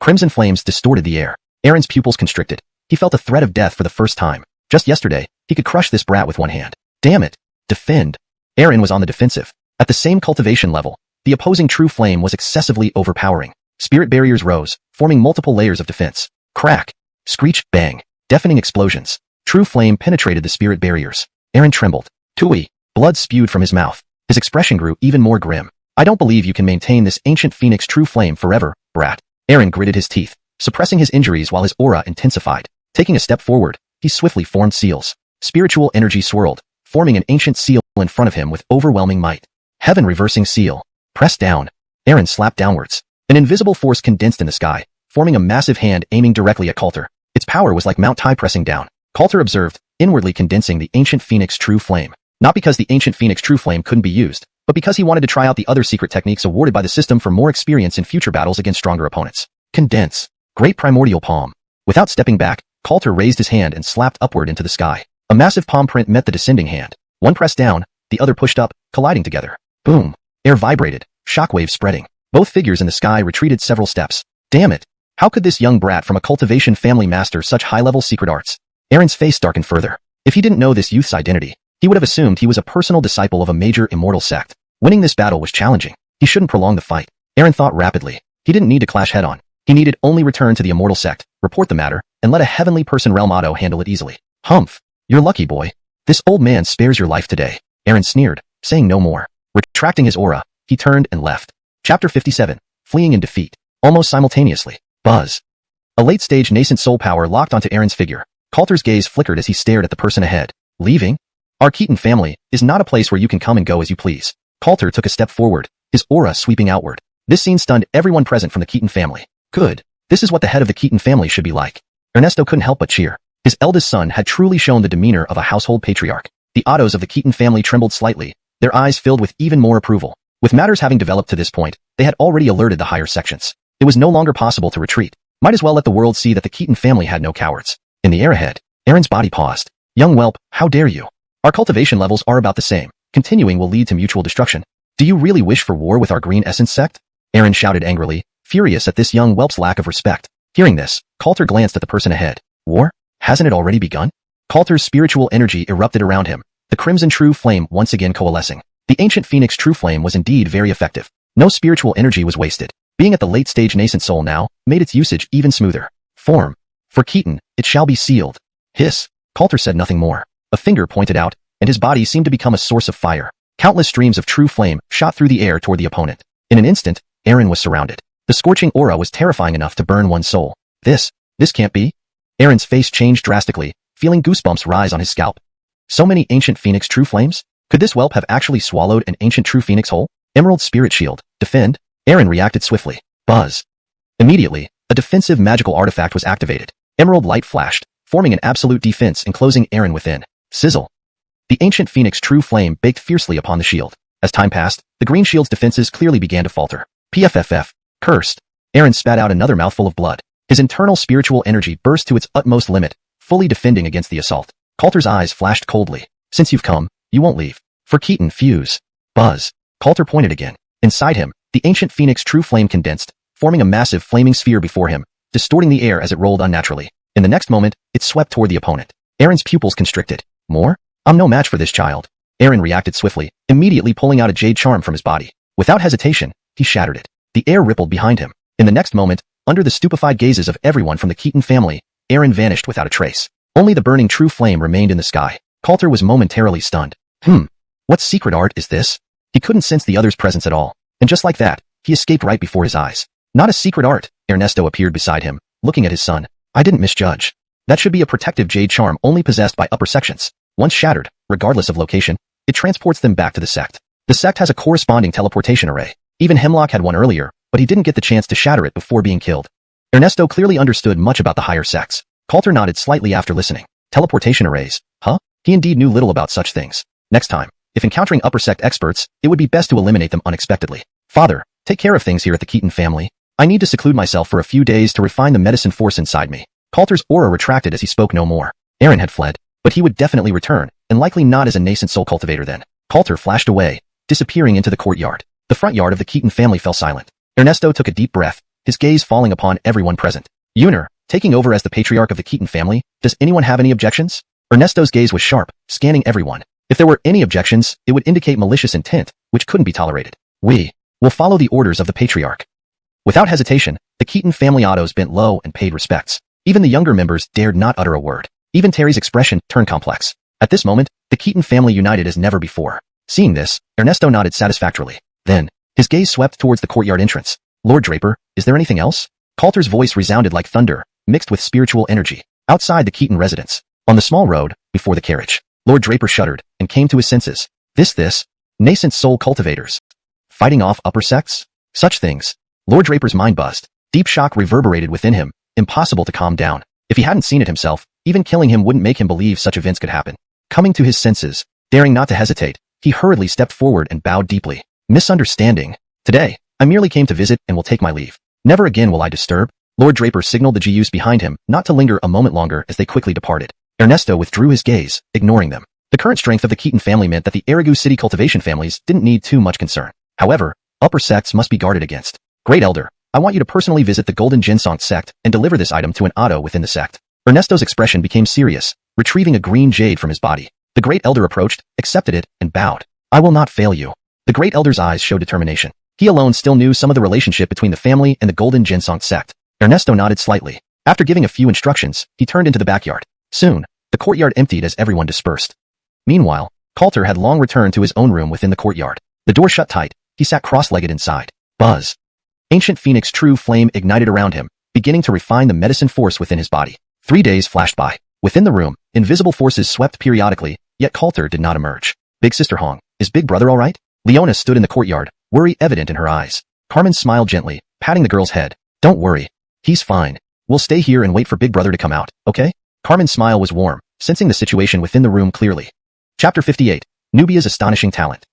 Crimson flames distorted the air. Eren's pupils constricted. He felt a threat of death for the first time. Just yesterday, he could crush this brat with one hand. Damn it! Defend! Eren was on the defensive. At the same cultivation level, the opposing true flame was excessively overpowering. Spirit barriers rose, forming multiple layers of defense. Crack! Screech! Bang! Deafening explosions. True flame penetrated the spirit barriers. Eren trembled. Tui! Blood spewed from his mouth. His expression grew even more grim. I don't believe you can maintain this ancient Phoenix True Flame forever, brat. Eren gritted his teeth, suppressing his injuries while his aura intensified. Taking a step forward, he swiftly formed seals. Spiritual energy swirled, forming an ancient seal in front of him with overwhelming might. Heaven reversing seal. Press down. Eren slapped downwards. An invisible force condensed in the sky, forming a massive hand aiming directly at Coulter. Its power was like Mount Tai pressing down. Coulter observed, inwardly condensing the ancient Phoenix True Flame. Not because the ancient Phoenix True Flame couldn't be used, but because he wanted to try out the other secret techniques awarded by the system for more experience in future battles against stronger opponents. Condense. Great primordial palm. Without stepping back, Coulter raised his hand and slapped upward into the sky. A massive palm print met the descending hand. One pressed down, the other pushed up, colliding together. Boom. Air vibrated, shockwave spreading. Both figures in the sky retreated several steps. Damn it. How could this young brat from a cultivation family master such high-level secret arts? Eren's face darkened further. If he didn't know this youth's identity, he would have assumed he was a personal disciple of a major immortal sect. Winning this battle was challenging. He shouldn't prolong the fight. Eren thought rapidly. He didn't need to clash head-on. He needed only return to the immortal sect, report the matter, and let a heavenly person realm Otto handle it easily. Humph. You're lucky, boy. This old man spares your life today. Eren sneered, saying no more. Retracting his aura, he turned and left. Chapter 57. Fleeing in defeat. Almost simultaneously. Buzz. A late-stage nascent soul power locked onto Eren's figure. Coulter's gaze flickered as he stared at the person ahead. Leaving? Our Keaton family is not a place where you can come and go as you please. Coulter took a step forward, his aura sweeping outward. This scene stunned everyone present from the Keaton family. Good. This is what the head of the Keaton family should be like. Ernesto couldn't help but cheer. His eldest son had truly shown the demeanor of a household patriarch. The Ottos of the Keaton family trembled slightly, their eyes filled with even more approval. With matters having developed to this point, they had already alerted the higher sections. It was no longer possible to retreat. Might as well let the world see that the Keaton family had no cowards. In the air ahead, Eren's body paused. Young whelp, how dare you? Our cultivation levels are about the same. Continuing will lead to mutual destruction. Do you really wish for war with our Green Essence sect? Eren shouted angrily, furious at this young whelp's lack of respect. Hearing this, Coulter glanced at the person ahead. War? Hasn't it already begun? Coulter's spiritual energy erupted around him, the crimson true flame once again coalescing. The ancient Phoenix True Flame was indeed very effective. No spiritual energy was wasted. Being at the late-stage nascent soul now, made its usage even smoother. Form. For Keaton, it shall be sealed. Hiss. Coulter said nothing more. A finger pointed out, and his body seemed to become a source of fire. Countless streams of true flame shot through the air toward the opponent. In an instant, Eren was surrounded. The scorching aura was terrifying enough to burn one's soul. This can't be? Eren's face changed drastically, feeling goosebumps rise on his scalp. So many ancient Phoenix True Flames? Could this whelp have actually swallowed an ancient True Phoenix whole? Emerald Spirit Shield. Defend? Eren reacted swiftly. Buzz. Immediately, a defensive magical artifact was activated. Emerald light flashed, forming an absolute defense enclosing Eren within. Sizzle. The ancient Phoenix True Flame baked fiercely upon the shield. As time passed, the green shield's defenses clearly began to falter. PFFF. Cursed. Eren spat out another mouthful of blood. His internal spiritual energy burst to its utmost limit, fully defending against the assault. Coulter's eyes flashed coldly. Since you've come, you won't leave. For Keaton, fuse. Buzz. Coulter pointed again. Inside him, the ancient Phoenix True Flame condensed, forming a massive flaming sphere before him, distorting the air as it rolled unnaturally. In the next moment, it swept toward the opponent. Eren's pupils constricted. More? I'm no match for this child. Eren reacted swiftly, immediately pulling out a jade charm from his body. Without hesitation, he shattered it. The air rippled behind him. In the next moment, under the stupefied gazes of everyone from the Keaton family, Eren vanished without a trace. Only the burning true flame remained in the sky. Coulter was momentarily stunned. What secret art is this? He couldn't sense the other's presence at all. And just like that, he escaped right before his eyes. Not a secret art. Ernesto appeared beside him, looking at his son. I didn't misjudge. That should be a protective jade charm only possessed by upper sections. Once shattered, regardless of location, it transports them back to the sect. The sect has a corresponding teleportation array. Even Hemlock had one earlier, but he didn't get the chance to shatter it before being killed. Ernesto clearly understood much about the higher sects. Coulter nodded slightly after listening. Teleportation arrays, huh? He indeed knew little about such things. Next time, if encountering upper sect experts, it would be best to eliminate them unexpectedly. Father, take care of things here at the Keaton family. I need to seclude myself for a few days to refine the medicine force inside me. Coulter's aura retracted as he spoke no more. Aaron had fled, but he would definitely return, and likely not as a nascent soul cultivator then. Coulter flashed away, disappearing into the courtyard. The front yard of the Keaton family fell silent. Ernesto took a deep breath, his gaze falling upon everyone present. Yuner, taking over as the patriarch of the Keaton family, does anyone have any objections? Ernesto's gaze was sharp, scanning everyone. If there were any objections, it would indicate malicious intent, which couldn't be tolerated. We will follow the orders of the patriarch. Without hesitation, the Keaton family autos bent low and paid respects. Even the younger members dared not utter a word. Even Terry's expression turned complex. At this moment, the Keaton family united as never before. Seeing this, Ernesto nodded satisfactorily. Then, his gaze swept towards the courtyard entrance. Lord Draper, is there anything else? Coulter's voice resounded like thunder, mixed with spiritual energy. Outside the Keaton residence, on the small road, before the carriage, Lord Draper shuddered and came to his senses. This, nascent soul cultivators. Fighting off upper sects? Such things. Lord Draper's mind buzzed. Deep shock reverberated within him, impossible to calm down. If he hadn't seen it himself, even killing him wouldn't make him believe such events could happen. Coming to his senses, daring not to hesitate, he hurriedly stepped forward and bowed deeply. Misunderstanding. Today, I merely came to visit and will take my leave. Never again will I disturb. Lord Draper signaled the GUs behind him not to linger a moment longer as they quickly departed. Ernesto withdrew his gaze, ignoring them. The current strength of the Keaton family meant that the Erigu city cultivation families didn't need too much concern. However, upper sects must be guarded against. Great Elder, I want you to personally visit the Golden Ginsong sect and deliver this item to an auto within the sect. Ernesto's expression became serious, retrieving a green jade from his body. The Great Elder approached, accepted it, and bowed. I will not fail you. The Great Elder's eyes showed determination. He alone still knew some of the relationship between the family and the Golden Ginsong sect. Ernesto nodded slightly. After giving a few instructions, he turned into the backyard. Soon, the courtyard emptied as everyone dispersed. Meanwhile, Coulter had long returned to his own room within the courtyard. The door shut tight. He sat cross-legged inside. Buzz. Ancient Phoenix true flame ignited around him, beginning to refine the medicine force within his body. 3 days flashed by. Within the room, invisible forces swept periodically, yet Coulter did not emerge. Big Sister Hong, is Big Brother all right? Leona stood in the courtyard, worry evident in her eyes. Carmen smiled gently, patting the girl's head. Don't worry. He's fine. We'll stay here and wait for Big Brother to come out, okay? Carmen's smile was warm, sensing the situation within the room clearly. Chapter 58. Nubia's astonishing talent.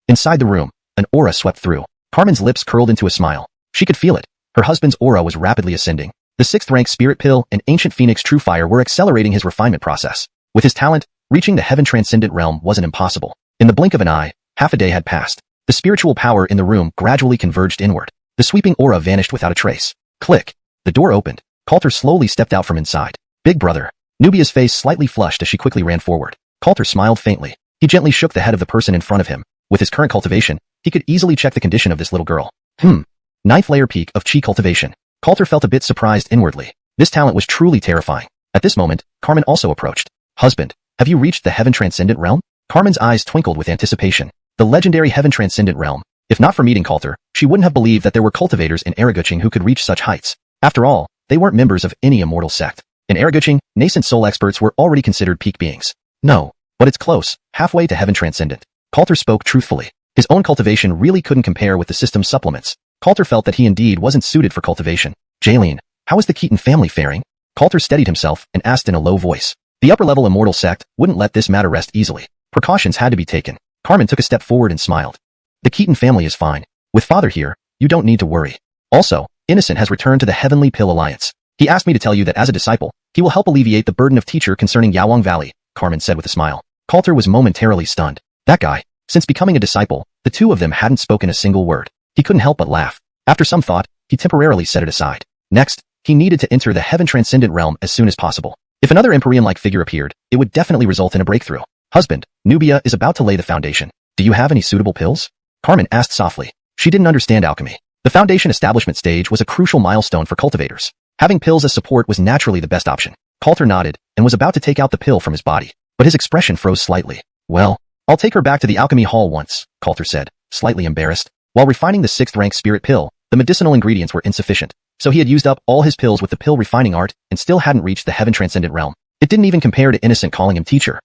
Inside the room, an aura swept through. Carmen's lips curled into a smile. She could feel it. Her husband's aura was rapidly ascending. The 6th rank Spirit Pill and Ancient Phoenix True Fire were accelerating his refinement process. With his talent, reaching the heaven transcendent realm wasn't impossible. In the blink of an eye, half a day had passed. The spiritual power in the room gradually converged inward. The sweeping aura vanished without a trace. Click. The door opened. Coulter slowly stepped out from inside. Big Brother. Nubia's face slightly flushed as she quickly ran forward. Coulter smiled faintly. He gently shook the head of the person in front of him. With his current cultivation, he could easily check the condition of this little girl. 9th layer peak of Chi cultivation. Coulter felt a bit surprised inwardly. This talent was truly terrifying. At this moment, Carmen also approached. Husband, have you reached the heaven transcendent realm? Carmen's eyes twinkled with anticipation. The legendary heaven transcendent realm. If not for meeting Coulter, she wouldn't have believed that there were cultivators in Eraguching who could reach such heights. After all, they weren't members of any immortal sect. In Eraguching, nascent soul experts were already considered peak beings. No, but it's close, halfway to heaven transcendent. Coulter spoke truthfully. His own cultivation really couldn't compare with the system's supplements. Coulter felt that he indeed wasn't suited for cultivation. Jaylene, how is the Keaton family faring? Coulter steadied himself and asked in a low voice. The upper-level immortal sect wouldn't let this matter rest easily. Precautions had to be taken. Carmen took a step forward and smiled. The Keaton family is fine. With father here, you don't need to worry. Also, Innocent has returned to the Heavenly Pill Alliance. He asked me to tell you that as a disciple, he will help alleviate the burden of teacher concerning Yawang Valley, Carmen said with a smile. Coulter was momentarily stunned. That guy. Since becoming a disciple, the two of them hadn't spoken a single word. He couldn't help but laugh. After some thought, he temporarily set it aside. Next, he needed to enter the heaven transcendent realm as soon as possible. If another Empyrean-like figure appeared, it would definitely result in a breakthrough. Husband, Nubia is about to lay the foundation. Do you have any suitable pills? Carmen asked softly. She didn't understand alchemy. The foundation establishment stage was a crucial milestone for cultivators. Having pills as support was naturally the best option. Coulter nodded and was about to take out the pill from his body, but his expression froze slightly. Well, I'll take her back to the alchemy hall once, Coulter said, slightly embarrassed. While refining the 6th rank spirit pill, the medicinal ingredients were insufficient, so he had used up all his pills with the pill refining art and still hadn't reached the heaven transcendent realm. It didn't even compare to Innocent calling him teacher.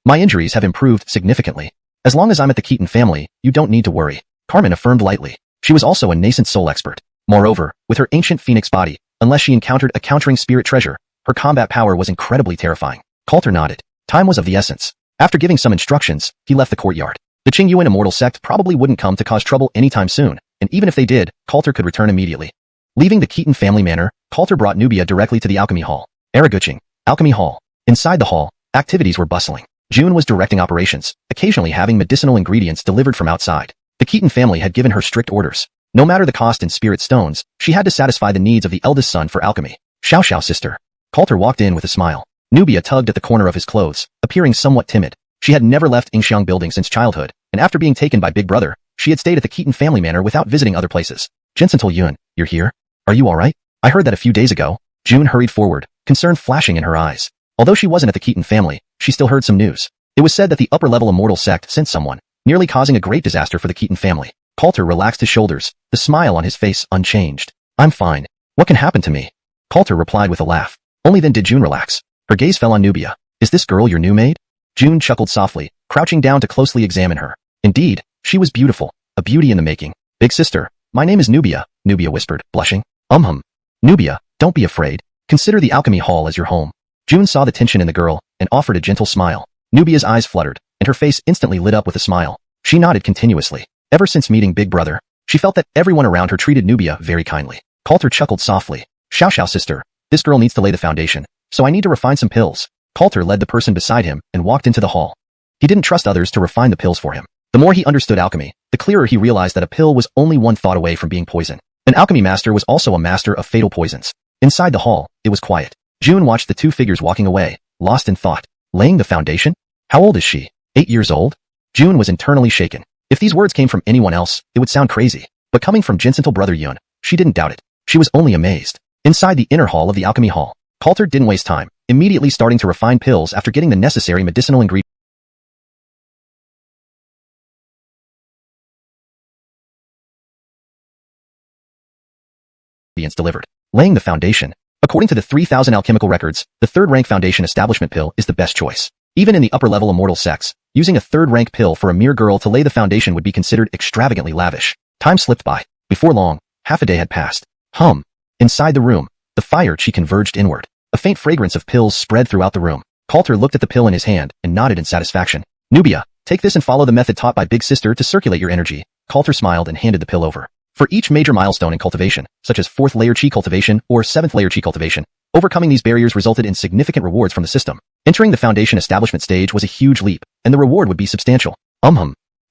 My injuries have improved significantly. As long as I'm at the Keaton family, you don't need to worry, Carmen affirmed lightly. She was also a nascent soul expert. Moreover, with her ancient phoenix body, unless she encountered a countering spirit treasure, her combat power was incredibly terrifying. Coulter nodded. Time was of the essence. After giving some instructions, he left the courtyard. The Qingyuan immortal sect probably wouldn't come to cause trouble anytime soon, and even if they did, Coulter could return immediately. Leaving the Keaton family manor, Coulter brought Nubia directly to the alchemy hall. Araguching, alchemy hall. Inside the hall, activities were bustling. June was directing operations, occasionally having medicinal ingredients delivered from outside. The Keaton family had given her strict orders. No matter the cost in spirit stones, she had to satisfy the needs of the eldest son for alchemy. Xianxia sister. Coulter walked in with a smile. Nubia tugged at the corner of his clothes, appearing somewhat timid. She had never left Yingxiang building since childhood, and after being taken by Big Brother, she had stayed at the Keaton family manor without visiting other places. Jinsental Yun, you're here? Are you alright? I heard that a few days ago. June hurried forward, concern flashing in her eyes. Although she wasn't at the Keaton family, she still heard some news. It was said that the upper-level immortal sect sent someone, nearly causing a great disaster for the Keaton family. Coulter relaxed his shoulders, the smile on his face unchanged. I'm fine. What can happen to me? Coulter replied with a laugh. Only then did June relax. Her gaze fell on Nubia. Is this girl your new maid? June chuckled softly, crouching down to closely examine her. Indeed, she was beautiful, a beauty in the making. Big sister, my name is Nubia, Nubia whispered, blushing. Nubia, don't be afraid. Consider the alchemy hall as your home. June saw the tension in the girl and offered a gentle smile. Nubia's eyes fluttered, and her face instantly lit up with a smile. She nodded continuously. Ever since meeting Big Brother, she felt that everyone around her treated Nubia very kindly. Coulter chuckled softly. Xiao sister, this girl needs to lay the foundation, so I need to refine some pills. Coulter led the person beside him and walked into the hall. He didn't trust others to refine the pills for him. The more he understood alchemy, the clearer he realized that a pill was only one thought away from being poison. An alchemy master was also a master of fatal poisons. Inside the hall, it was quiet. June watched the two figures walking away, lost in thought. Laying the foundation? How old is she? 8 years old? June was internally shaken. If these words came from anyone else, it would sound crazy. But coming from Jinsental brother Yun, she didn't doubt it. She was only amazed. Inside the inner hall of the alchemy hall, Coulter didn't waste time, immediately starting to refine pills after getting the necessary medicinal ingredients delivered. Laying the foundation. According to the 3,000 alchemical records, the 3rd rank foundation establishment pill is the best choice. Even in the upper level immortal sects, using a 3rd rank pill for a mere girl to lay the foundation would be considered extravagantly lavish. Time slipped by. Before long, half a day had passed. Inside the room, the fire chi converged inward. A faint fragrance of pills spread throughout the room. Coulter looked at the pill in his hand and nodded in satisfaction. Nubia, take this and follow the method taught by Big Sister to circulate your energy. Coulter smiled and handed the pill over. For each major milestone in cultivation, such as 4th layer chi cultivation or 7th layer chi cultivation, overcoming these barriers resulted in significant rewards from the system. Entering the foundation establishment stage was a huge leap, and the reward would be substantial.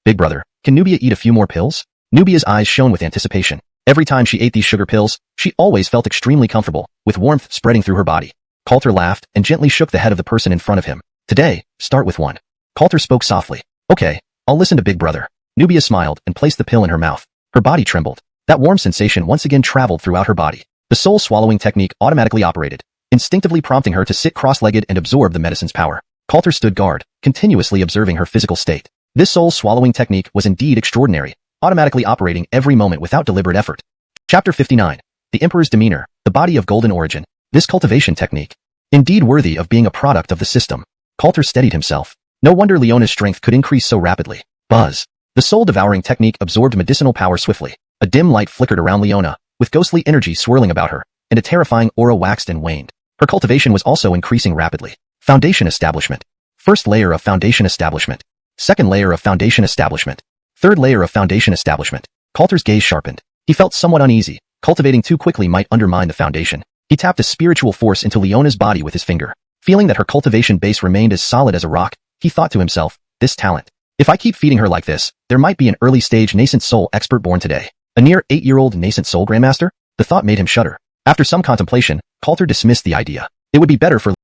Big brother, can Nubia eat a few more pills? Nubia's eyes shone with anticipation. Every time she ate these sugar pills, she always felt extremely comfortable, with warmth spreading through her body. Coulter laughed and gently shook the head of the person in front of him. Today, start with one. Coulter spoke softly. Okay, I'll listen to Big Brother. Nubia smiled and placed the pill in her mouth. Her body trembled. That warm sensation once again traveled throughout her body. The soul swallowing technique automatically operated, instinctively prompting her to sit cross-legged and absorb the medicine's power. Coulter stood guard, continuously observing her physical state. This soul swallowing technique was indeed extraordinary, automatically operating every moment without deliberate effort. Chapter 59. The Emperor's Demeanor, the Body of Golden Origin. This cultivation technique, indeed worthy of being a product of the system. Coulter steadied himself. No wonder Leona's strength could increase so rapidly. Buzz. The soul-devouring technique absorbed medicinal power swiftly. A dim light flickered around Leona, with ghostly energy swirling about her, and a terrifying aura waxed and waned. Her cultivation was also increasing rapidly. Foundation establishment. First layer of foundation establishment. Second layer of foundation establishment. Third layer of foundation establishment. Coulter's gaze sharpened. He felt somewhat uneasy. Cultivating too quickly might undermine the foundation. He tapped a spiritual force into Leona's body with his finger. Feeling that her cultivation base remained as solid as a rock, he thought to himself, this talent. If I keep feeding her like this, there might be an early-stage nascent soul expert born today. A near 8-year-old nascent soul grandmaster? The thought made him shudder. After some contemplation, Coulter dismissed the idea. It would be better for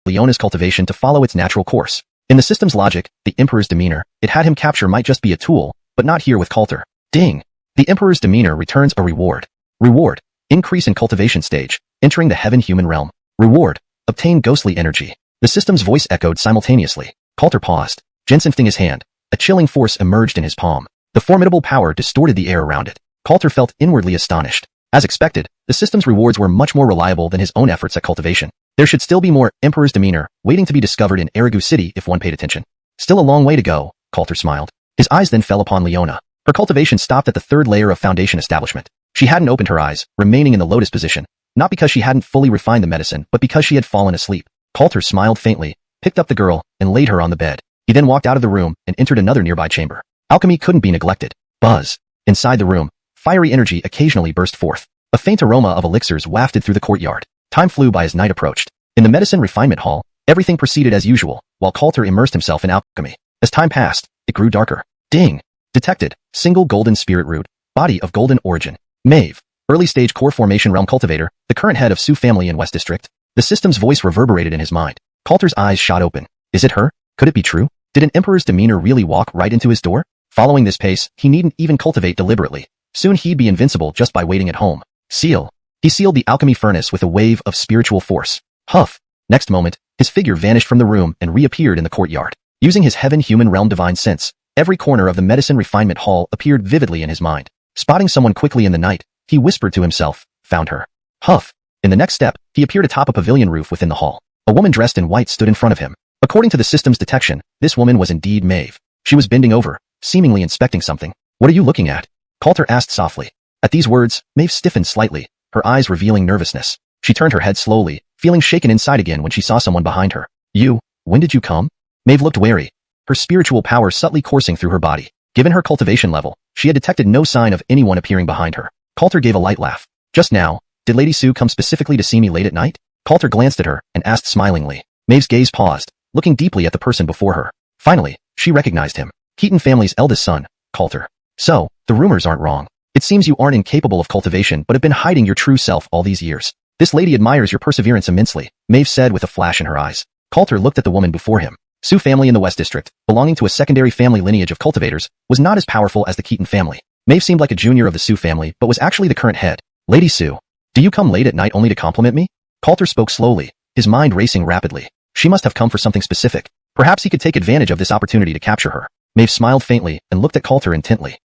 Leona's cultivation to follow its natural course. In the system's logic, the Emperor's demeanor, it had him capture might just be a tool, but not here with Coulter. Ding! The Emperor's demeanor returns a reward. Reward. Increase in cultivation stage. Entering the heaven-human realm. Reward. Obtain ghostly energy. The system's voice echoed simultaneously. Coulter paused, gently his hand. A chilling force emerged in his palm. The formidable power distorted the air around it. Coulter felt inwardly astonished. As expected, the system's rewards were much more reliable than his own efforts at cultivation. There should still be more Emperor's Demeanor waiting to be discovered in Erigu City if one paid attention. Still a long way to go, Coulter smiled. His eyes then fell upon Leona. Her cultivation stopped at the third layer of foundation establishment. She hadn't opened her eyes, remaining in the lotus position, not because she hadn't fully refined the medicine, but because she had fallen asleep. Coulter smiled faintly, picked up the girl, and laid her on the bed. He then walked out of the room and entered another nearby chamber. Alchemy couldn't be neglected. Buzz. Inside the room, fiery energy occasionally burst forth. A faint aroma of elixirs wafted through the courtyard. Time flew by as night approached. In the medicine refinement hall, everything proceeded as usual, while Coulter immersed himself in alchemy. As time passed, it grew darker. Ding. Detected. Single golden spirit root. Body of golden origin. Maeve. Early stage core formation realm cultivator, the current head of Su family in West District. The system's voice reverberated in his mind. Coulter's eyes shot open. Is it her? Could it be true? Did an Emperor's Demeanor really walk right into his door? Following this pace, he needn't even cultivate deliberately. Soon he'd be invincible just by waiting at home. Seal. He sealed the alchemy furnace with a wave of spiritual force. Huff. Next moment, his figure vanished from the room and reappeared in the courtyard. Using his heaven-human realm divine sense, every corner of the medicine refinement hall appeared vividly in his mind. Spotting someone quickly in the night, he whispered to himself, found her. Huff. In the next step, he appeared atop a pavilion roof within the hall. A woman dressed in white stood in front of him. According to the system's detection, this woman was indeed Maeve. She was bending over, seemingly inspecting something. What are you looking at? Coulter asked softly. At these words, Maeve stiffened slightly, her eyes revealing nervousness. She turned her head slowly, feeling shaken inside again when she saw someone behind her. When did you come? Maeve looked wary, her spiritual power subtly coursing through her body. Given her cultivation level, she had detected no sign of anyone appearing behind her. Coulter gave a light laugh. Just now, did Lady Su come specifically to see me late at night? Coulter glanced at her and asked smilingly. Maeve's gaze paused, looking deeply at the person before her. Finally, she recognized him. Keaton family's eldest son, Coulter. So, the rumors aren't wrong. It seems you aren't incapable of cultivation but have been hiding your true self all these years. This lady admires your perseverance immensely, Maeve said with a flash in her eyes. Coulter looked at the woman before him. Su family in the West District, belonging to a secondary family lineage of cultivators, was not as powerful as the Keaton family. Maeve seemed like a junior of the Su family but was actually the current head. Lady Su, do you come late at night only to compliment me? Coulter spoke slowly, his mind racing rapidly. She must have come for something specific. Perhaps he could take advantage of this opportunity to capture her. Maeve smiled faintly and looked at Coulter intently.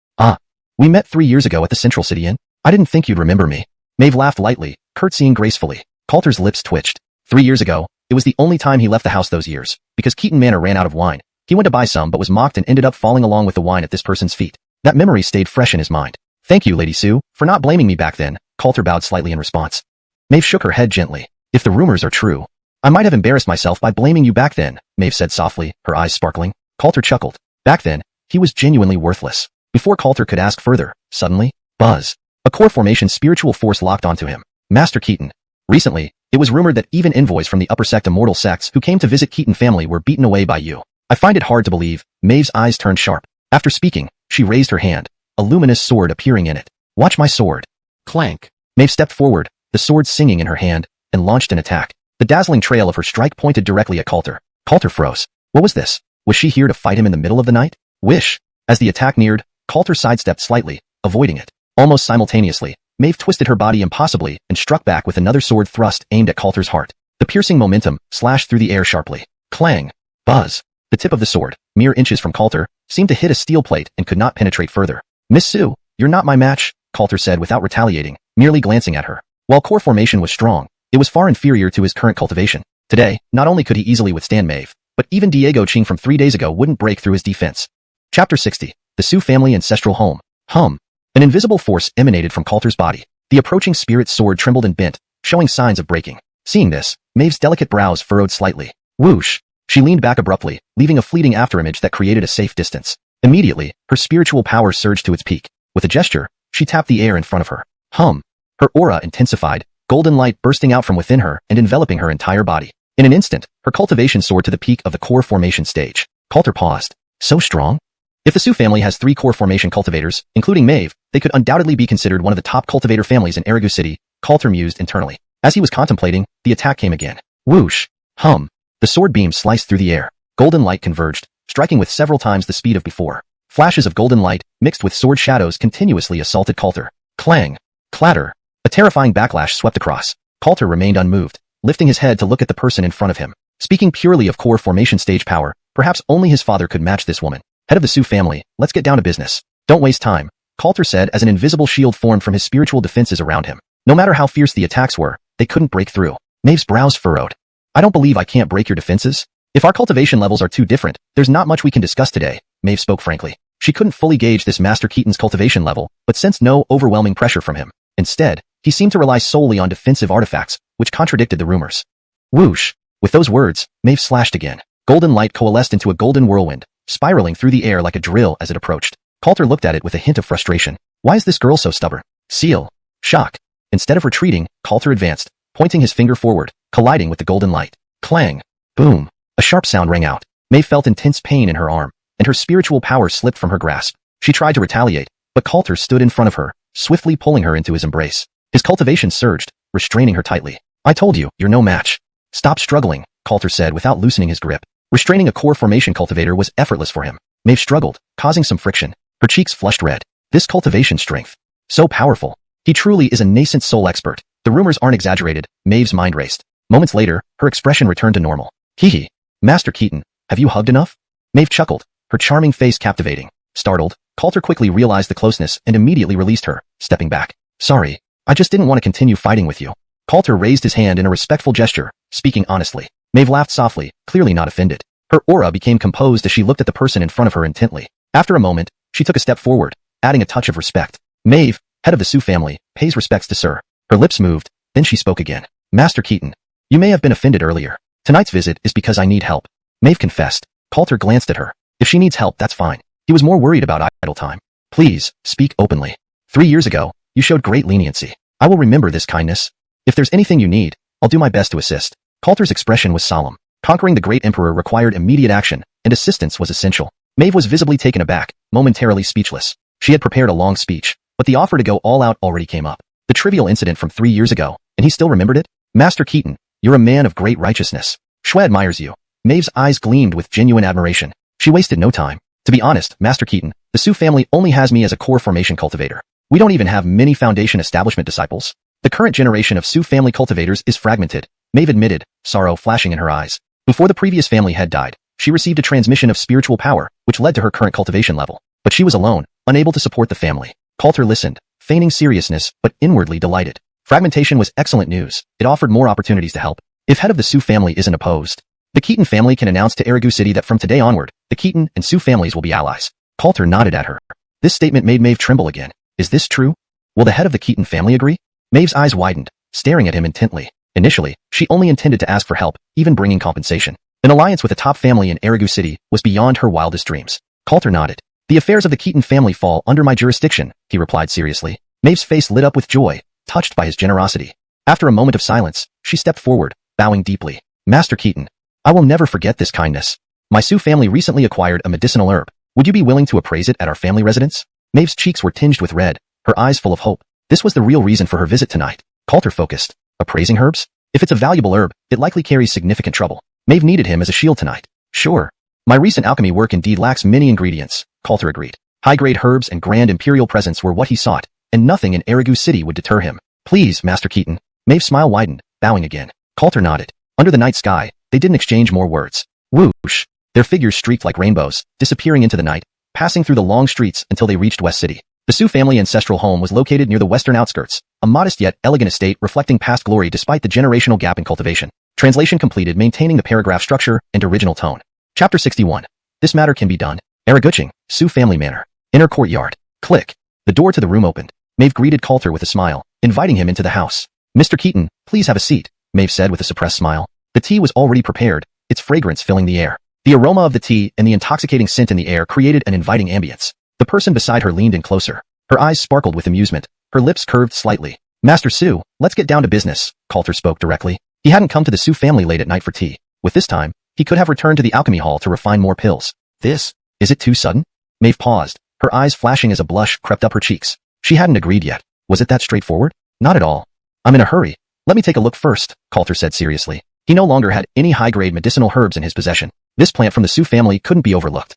We met 3 years ago at the Central City Inn. I didn't think you'd remember me. Maeve laughed lightly, curtsying gracefully. Coulter's lips twitched. 3 years ago, it was the only time he left the house those years, because Keaton Manor ran out of wine. He went to buy some but was mocked and ended up falling along with the wine at this person's feet. That memory stayed fresh in his mind. Thank you, Lady Su, for not blaming me back then. Coulter bowed slightly in response. Maeve shook her head gently. If the rumors are true, I might have embarrassed myself by blaming you back then, Maeve said softly, her eyes sparkling. Coulter chuckled. Back then, he was genuinely worthless. Before Coulter could ask further, suddenly, buzz. A core formation spiritual force locked onto him. Master Keaton. Recently, it was rumored that even envoys from the upper sect immortal sects who came to visit Keaton family were beaten away by you. I find it hard to believe. Maeve's eyes turned sharp. After speaking, she raised her hand, a luminous sword appearing in it. Watch my sword. Clank. Maeve stepped forward, the sword singing in her hand, and launched an attack. The dazzling trail of her strike pointed directly at Coulter. Coulter froze. What was this? Was she here to fight him in the middle of the night? Wish. As the attack neared, Coulter sidestepped slightly, avoiding it. Almost simultaneously, Maeve twisted her body impossibly and struck back with another sword thrust aimed at Coulter's heart. The piercing momentum slashed through the air sharply. Clang. Buzz. The tip of the sword, mere inches from Coulter, seemed to hit a steel plate and could not penetrate further. Miss Su, you're not my match, Coulter said without retaliating, merely glancing at her. While core formation was strong, it was far inferior to his current cultivation. Today, not only could he easily withstand Maeve, but even Diego Ching from 3 days ago wouldn't break through his defense. Chapter 60. The Su family ancestral home. Hum. An invisible force emanated from Coulter's body. The approaching spirit's sword trembled and bent, showing signs of breaking. Seeing this, Maeve's delicate brows furrowed slightly. Whoosh. She leaned back abruptly, leaving a fleeting afterimage that created a safe distance. Immediately, her spiritual power surged to its peak. With a gesture, she tapped the air in front of her. Hum. Her aura intensified, golden light bursting out from within her and enveloping her entire body. In an instant, her cultivation soared to the peak of the core formation stage. Coulter paused. So strong? If the Su family has 3 core formation cultivators, including Maeve, they could undoubtedly be considered one of the top cultivator families in Erigu City, Coulter mused internally. As he was contemplating, the attack came again. Whoosh. Hum. The sword beam sliced through the air. Golden light converged, striking with several times the speed of before. Flashes of golden light, mixed with sword shadows continuously assaulted Coulter. Clang. Clatter. A terrifying backlash swept across. Coulter remained unmoved, lifting his head to look at the person in front of him. Speaking purely of core formation stage power, perhaps only his father could match this woman. Head of the Su family, let's get down to business. Don't waste time, Coulter said as an invisible shield formed from his spiritual defenses around him. No matter how fierce the attacks were, they couldn't break through. Maeve's brows furrowed. I don't believe I can't break your defenses. If our cultivation levels are too different, there's not much we can discuss today, Maeve spoke frankly. She couldn't fully gauge this Master Keaton's cultivation level, but sensed no overwhelming pressure from him. Instead, he seemed to rely solely on defensive artifacts, which contradicted the rumors. Whoosh! With those words, Maeve slashed again. Golden light coalesced into a golden whirlwind, spiraling through the air like a drill as it approached. Coulter looked at it with a hint of frustration. Why is this girl so stubborn? Seal. Shock. Instead of retreating, Coulter advanced, pointing his finger forward, colliding with the golden light. Clang. Boom. A sharp sound rang out. Maeve felt intense pain in her arm, and her spiritual power slipped from her grasp. She tried to retaliate, but Coulter stood in front of her, swiftly pulling her into his embrace. His cultivation surged, restraining her tightly. I told you, you're no match. Stop struggling, Coulter said without loosening his grip. Restraining a core formation cultivator was effortless for him. Maeve struggled, causing some friction. Her cheeks flushed red. This cultivation strength. So powerful. He truly is a nascent soul expert. The rumors aren't exaggerated, Maeve's mind raced. Moments later, her expression returned to normal. Hee. Master Keaton, have you hugged enough? Maeve chuckled, her charming face captivating. Startled, Coulter quickly realized the closeness and immediately released her, stepping back. Sorry, I just didn't want to continue fighting with you. Coulter raised his hand in a respectful gesture, speaking honestly. Maeve laughed softly, clearly not offended. Her aura became composed as she looked at the person in front of her intently. After a moment, she took a step forward, adding a touch of respect. Maeve, head of the Su family, pays respects to Sir. Her lips moved, then she spoke again. Master Keaton, you may have been offended earlier. Tonight's visit is because I need help. Maeve confessed. Coulter glanced at her. If she needs help, that's fine. He was more worried about idle time. Please, speak openly. 3 years ago, you showed great leniency. I will remember this kindness. If there's anything you need, I'll do my best to assist. Coulter's expression was solemn. Conquering the great emperor required immediate action, and assistance was essential. Maeve was visibly taken aback, momentarily speechless. She had prepared a long speech, but the offer to go all out already came up. The trivial incident from 3 years ago, and he still remembered it? Master Keaton, you're a man of great righteousness. Shwe admires you. Maeve's eyes gleamed with genuine admiration. She wasted no time. To be honest, Master Keaton, the Su family only has me as a core formation cultivator. We don't even have many foundation establishment disciples. The current generation of Su family cultivators is fragmented, Maeve admitted, sorrow flashing in her eyes. Before the previous family head died, she received a transmission of spiritual power, which led to her current cultivation level. But she was alone, unable to support the family. Coulter listened, feigning seriousness, but inwardly delighted. Fragmentation was excellent news. It offered more opportunities to help. If head of the Su family isn't opposed, the Keaton family can announce to Erigu City that from today onward, the Keaton and Su families will be allies. Coulter nodded at her. This statement made Maeve tremble again. Is this true? Will the head of the Keaton family agree? Maeve's eyes widened, staring at him intently. Initially, she only intended to ask for help, even bringing compensation. An alliance with a top family in Erigu City was beyond her wildest dreams. Coulter nodded. The affairs of the Keaton family fall under my jurisdiction, he replied seriously. Maeve's face lit up with joy, touched by his generosity. After a moment of silence, she stepped forward, bowing deeply. Master Keaton, I will never forget this kindness. My Su family recently acquired a medicinal herb. Would you be willing to appraise it at our family residence? Maeve's cheeks were tinged with red, her eyes full of hope. This was the real reason for her visit tonight. Coulter focused. Appraising herbs? If it's a valuable herb, it likely carries significant trouble. Maeve needed him as a shield tonight. Sure. My recent alchemy work indeed lacks many ingredients, Coulter agreed. High-grade herbs and grand imperial presence were what he sought, and nothing in Erigu City would deter him. Please, Master Keaton. Maeve's smile widened, bowing again. Coulter nodded. Under the night sky, they didn't exchange more words. Whoosh. Their figures streaked like rainbows, disappearing into the night, passing through the long streets until they reached West City. The Su family ancestral home was located near the western outskirts, a modest yet elegant estate reflecting past glory despite the generational gap in cultivation. Translation completed, maintaining the paragraph structure and original tone. Chapter 61. This matter can be done. Araguching, Su family manor. Inner courtyard. Click. The door to the room opened. Maeve greeted Coulter with a smile, inviting him into the house. Mr. Keaton, please have a seat, Maeve said with a suppressed smile. The tea was already prepared, its fragrance filling the air. The aroma of the tea and the intoxicating scent in the air created an inviting ambience. The person beside her leaned in closer. Her eyes sparkled with amusement. Her lips curved slightly. Master Su, let's get down to business, Coulter spoke directly. He hadn't come to the Su family late at night for tea. With this time, he could have returned to the alchemy hall to refine more pills. Is it too sudden? Maeve paused, her eyes flashing as a blush crept up her cheeks. She hadn't agreed yet. Was it that straightforward? Not at all. I'm in a hurry. Let me take a look first, Coulter said seriously. He no longer had any high-grade medicinal herbs in his possession. This plant from the Su family couldn't be overlooked.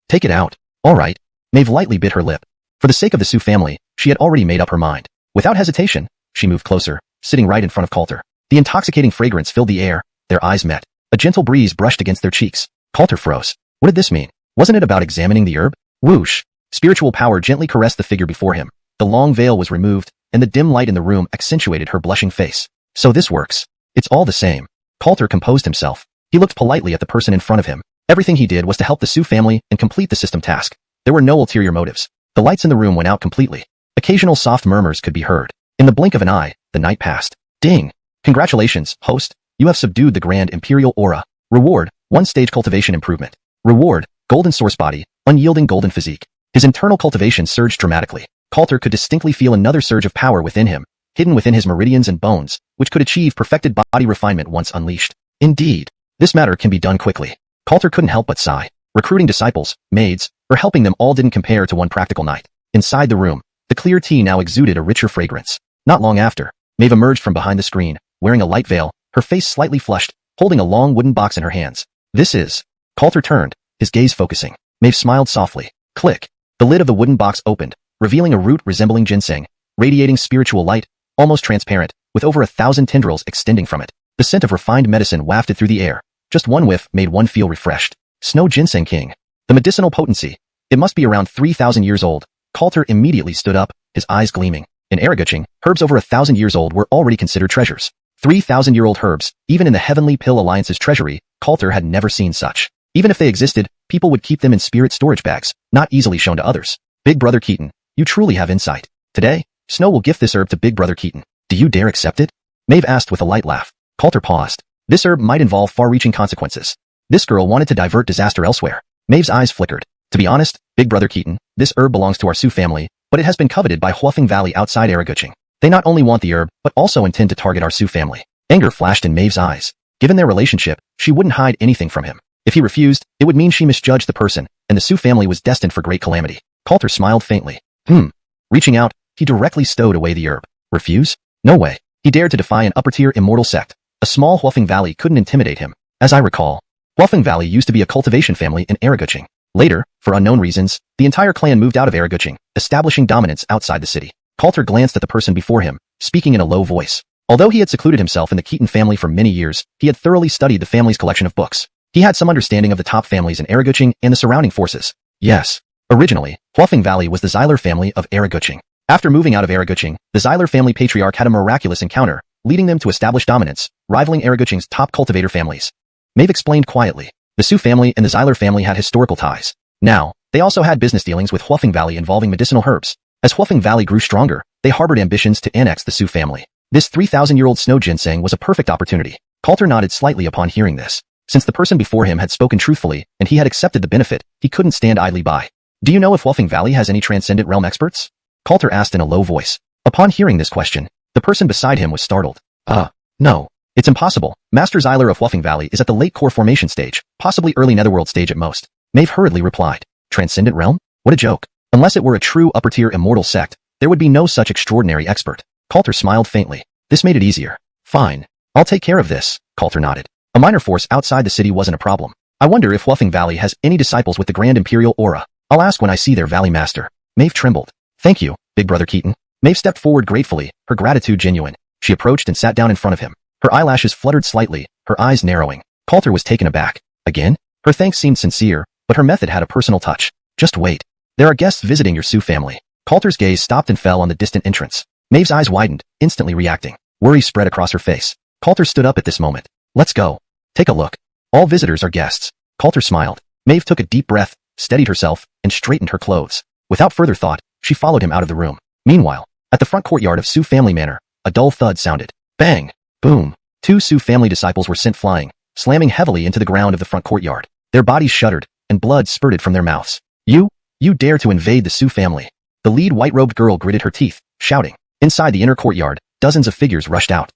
Take it out. All right. Maeve lightly bit her lip. For the sake of the Su family, she had already made up her mind. Without hesitation, she moved closer, sitting right in front of Coulter. The intoxicating fragrance filled the air. Their eyes met. A gentle breeze brushed against their cheeks. Coulter froze. What did this mean? Wasn't it about examining the herb? Whoosh. Spiritual power gently caressed the figure before him. The long veil was removed, and the dim light in the room accentuated her blushing face. So this works. It's all the same. Coulter composed himself. He looked politely at the person in front of him. Everything he did was to help the Su family and complete the system task. There were no ulterior motives. The lights in the room went out completely. Occasional soft murmurs could be heard. In the blink of an eye, the night passed. Ding! Congratulations, host. You have subdued the Grand Imperial Aura. Reward, 1-stage cultivation improvement. Reward, golden source body, unyielding golden physique. His internal cultivation surged dramatically. Coulter could distinctly feel another surge of power within him, hidden within his meridians and bones, which could achieve perfected body refinement once unleashed. Indeed, this matter can be done quickly. Coulter couldn't help but sigh. Recruiting disciples, maids, or helping them all didn't compare to one practical night. Inside the room, the clear tea now exuded a richer fragrance. Not long after, Maeve emerged from behind the screen, wearing a light veil, her face slightly flushed, holding a long wooden box in her hands. This is... Coulter turned, his gaze focusing. Maeve smiled softly. Click. The lid of the wooden box opened, revealing a root resembling ginseng, radiating spiritual light, almost transparent, with over 1,000 tendrils extending from it. The scent of refined medicine wafted through the air. Just one whiff made one feel refreshed. Snow Ginseng King. The medicinal potency. It must be around 3,000 years old. Coulter immediately stood up, his eyes gleaming. In Araguching, herbs over 1,000 years old were already considered treasures. 3,000-year-old herbs, even in the Heavenly Pill Alliance's treasury, Coulter had never seen such. Even if they existed, people would keep them in spirit storage bags, not easily shown to others. Big Brother Keaton, you truly have insight. Today, Snow will gift this herb to Big Brother Keaton. Do you dare accept it? Maeve asked with a light laugh. Coulter paused. This herb might involve far-reaching consequences. This girl wanted to divert disaster elsewhere. Maeve's eyes flickered. To be honest, Big Brother Keaton, this herb belongs to our Su family, but it has been coveted by Huafeng Valley outside Araguching. They not only want the herb, but also intend to target our Su family. Anger flashed in Maeve's eyes. Given their relationship, she wouldn't hide anything from him. If he refused, it would mean she misjudged the person, and the Su family was destined for great calamity. Coulter smiled faintly. Reaching out, he directly stowed away the herb. Refuse? No way. He dared to defy an upper-tier immortal sect. A small Huafeng Valley couldn't intimidate him. As I recall, Huafeng Valley used to be a cultivation family in Araguching. Later, for unknown reasons, the entire clan moved out of Araguching, establishing dominance outside the city. Coulter glanced at the person before him, speaking in a low voice. Although he had secluded himself in the Keaton family for many years, he had thoroughly studied the family's collection of books. He had some understanding of the top families in Araguching and the surrounding forces. Yes. Originally, Huafeng Valley was the Xyler family of Araguching. After moving out of Araguching, the Xyler family patriarch had a miraculous encounter, leading them to establish dominance, rivaling Araguching's top cultivator families. Maeve explained quietly. The Su family and the Xyler family had historical ties. Now, they also had business dealings with Huafeng Valley involving medicinal herbs. As Huafeng Valley grew stronger, they harbored ambitions to annex the Su family. This 3,000-year-old snow ginseng was a perfect opportunity. Coulter nodded slightly upon hearing this. Since the person before him had spoken truthfully, and he had accepted the benefit, he couldn't stand idly by. Do you know if Huafeng Valley has any transcendent realm experts? Coulter asked in a low voice. Upon hearing this question, the person beside him was startled. No. It's impossible. Master Xyler of Huafeng Valley is at the late core formation stage, possibly early netherworld stage at most. Maeve hurriedly replied. Transcendent realm? What a joke. Unless it were a true upper-tier immortal sect, there would be no such extraordinary expert. Coulter smiled faintly. This made it easier. Fine. I'll take care of this, Coulter nodded. A minor force outside the city wasn't a problem. I wonder if Huafeng Valley has any disciples with the Grand Imperial Aura. I'll ask when I see their Valley Master. Maeve trembled. Thank you, Big Brother Keaton. Maeve stepped forward gratefully, her gratitude genuine. She approached and sat down in front of him. Her eyelashes fluttered slightly, her eyes narrowing. Coulter was taken aback. Again? Her thanks seemed sincere, but her method had a personal touch. Just wait. There are guests visiting your Su family. Coulter's gaze stopped and fell on the distant entrance. Maeve's eyes widened, instantly reacting. Worry spread across her face. Coulter stood up at this moment. Let's go. Take a look. All visitors are guests. Coulter smiled. Maeve took a deep breath, steadied herself, and straightened her clothes. Without further thought, she followed him out of the room. Meanwhile, at the front courtyard of Su family manor, a dull thud sounded. Bang! Boom! 2 Su family disciples were sent flying, slamming heavily into the ground of the front courtyard. Their bodies shuddered, and blood spurted from their mouths. You dare to invade the Su family. The lead white-robed girl gritted her teeth, shouting. Inside the inner courtyard, dozens of figures rushed out.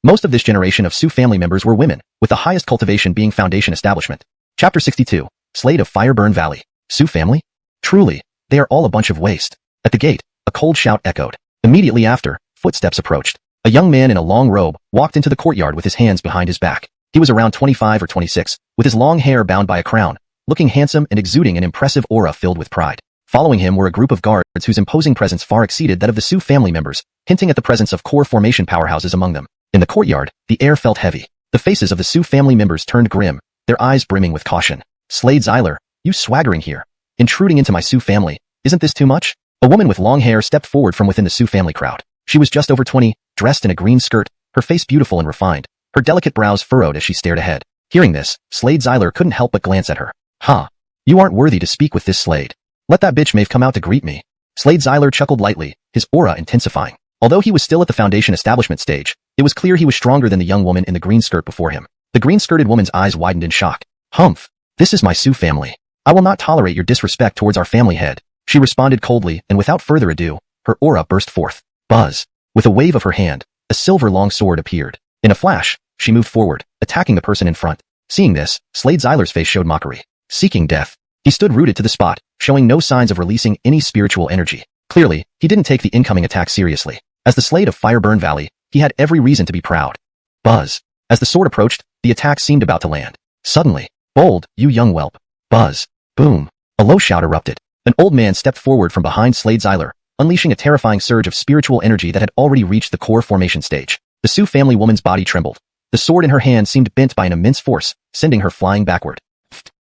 Most of this generation of Su family members were women, with the highest cultivation being Foundation Establishment. Chapter 62. Slate of Fireburn Valley. Su family? Truly, they are all a bunch of waste. At the gate, a cold shout echoed. Immediately after, footsteps approached. A young man in a long robe walked into the courtyard with his hands behind his back. He was around 25 or 26, with his long hair bound by a crown, looking handsome and exuding an impressive aura filled with pride. Following him were a group of guards whose imposing presence far exceeded that of the Su family members, hinting at the presence of core formation powerhouses among them. In the courtyard, the air felt heavy. The faces of the Su family members turned grim, their eyes brimming with caution. Slade Zyler, you swaggering here. Intruding into my Su family, isn't this too much? A woman with long hair stepped forward from within the Su family crowd. She was just over 20, dressed in a green skirt, her face beautiful and refined, her delicate brows furrowed as she stared ahead. Hearing this, Slade Zyler couldn't help but glance at her. Huh. You aren't worthy to speak with this Slade. Let that bitch Maeve come out to greet me. Slade Zyler chuckled lightly, his aura intensifying. Although he was still at the Foundation establishment stage, it was clear he was stronger than the young woman in the green skirt before him. The green-skirted woman's eyes widened in shock. Humph. This is my Su family. I will not tolerate your disrespect towards our family head. She responded coldly, and without further ado, her aura burst forth. Buzz. With a wave of her hand, a silver long sword appeared. In a flash, she moved forward, attacking the person in front. Seeing this, Slade Zyler's face showed mockery. Seeking death. He stood rooted to the spot, showing no signs of releasing any spiritual energy. Clearly, he didn't take the incoming attack seriously. As the Slade of Fireburn Valley, he had every reason to be proud. Buzz. As the sword approached, the attack seemed about to land. Suddenly, bold, you young whelp. Buzz. Boom. A low shout erupted. An old man stepped forward from behind Slade Zyler, unleashing a terrifying surge of spiritual energy that had already reached the core formation stage. The Su family woman's body trembled. The sword in her hand seemed bent by an immense force, sending her flying backward.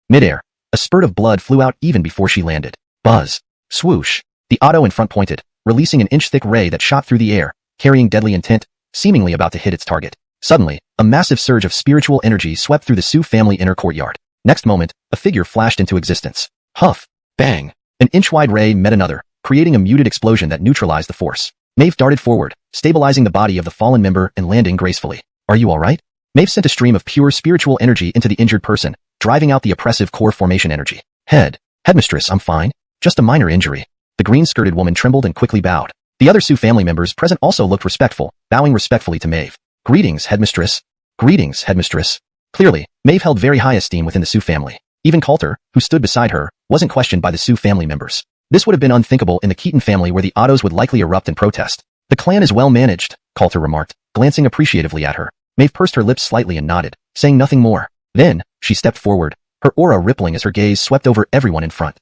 Midair, a spurt of blood flew out even before she landed. Buzz. Swoosh. The auto in front pointed, releasing an inch-thick ray that shot through the air, carrying deadly intent, seemingly about to hit its target. Suddenly, a massive surge of spiritual energy swept through the Su family inner courtyard. Next moment, a figure flashed into existence. Huff. Bang. An inch-wide ray met another, creating a muted explosion that neutralized the force. Maeve darted forward, stabilizing the body of the fallen member and landing gracefully. Are you alright? Maeve sent a stream of pure spiritual energy into the injured person, driving out the oppressive core formation energy. Headmistress, I'm fine. Just a minor injury. The green-skirted woman trembled and quickly bowed. The other Su family members present also looked respectful, bowing respectfully to Maeve. Greetings, headmistress. Greetings, headmistress. Clearly, Maeve held very high esteem within the Su family. Even Coulter, who stood beside her, wasn't questioned by the Su family members. This would have been unthinkable in the Keaton family where the Ottos would likely erupt in protest. The clan is well managed, Coulter remarked, glancing appreciatively at her. Maeve pursed her lips slightly and nodded, saying nothing more. Then, she stepped forward, her aura rippling as her gaze swept over everyone in front.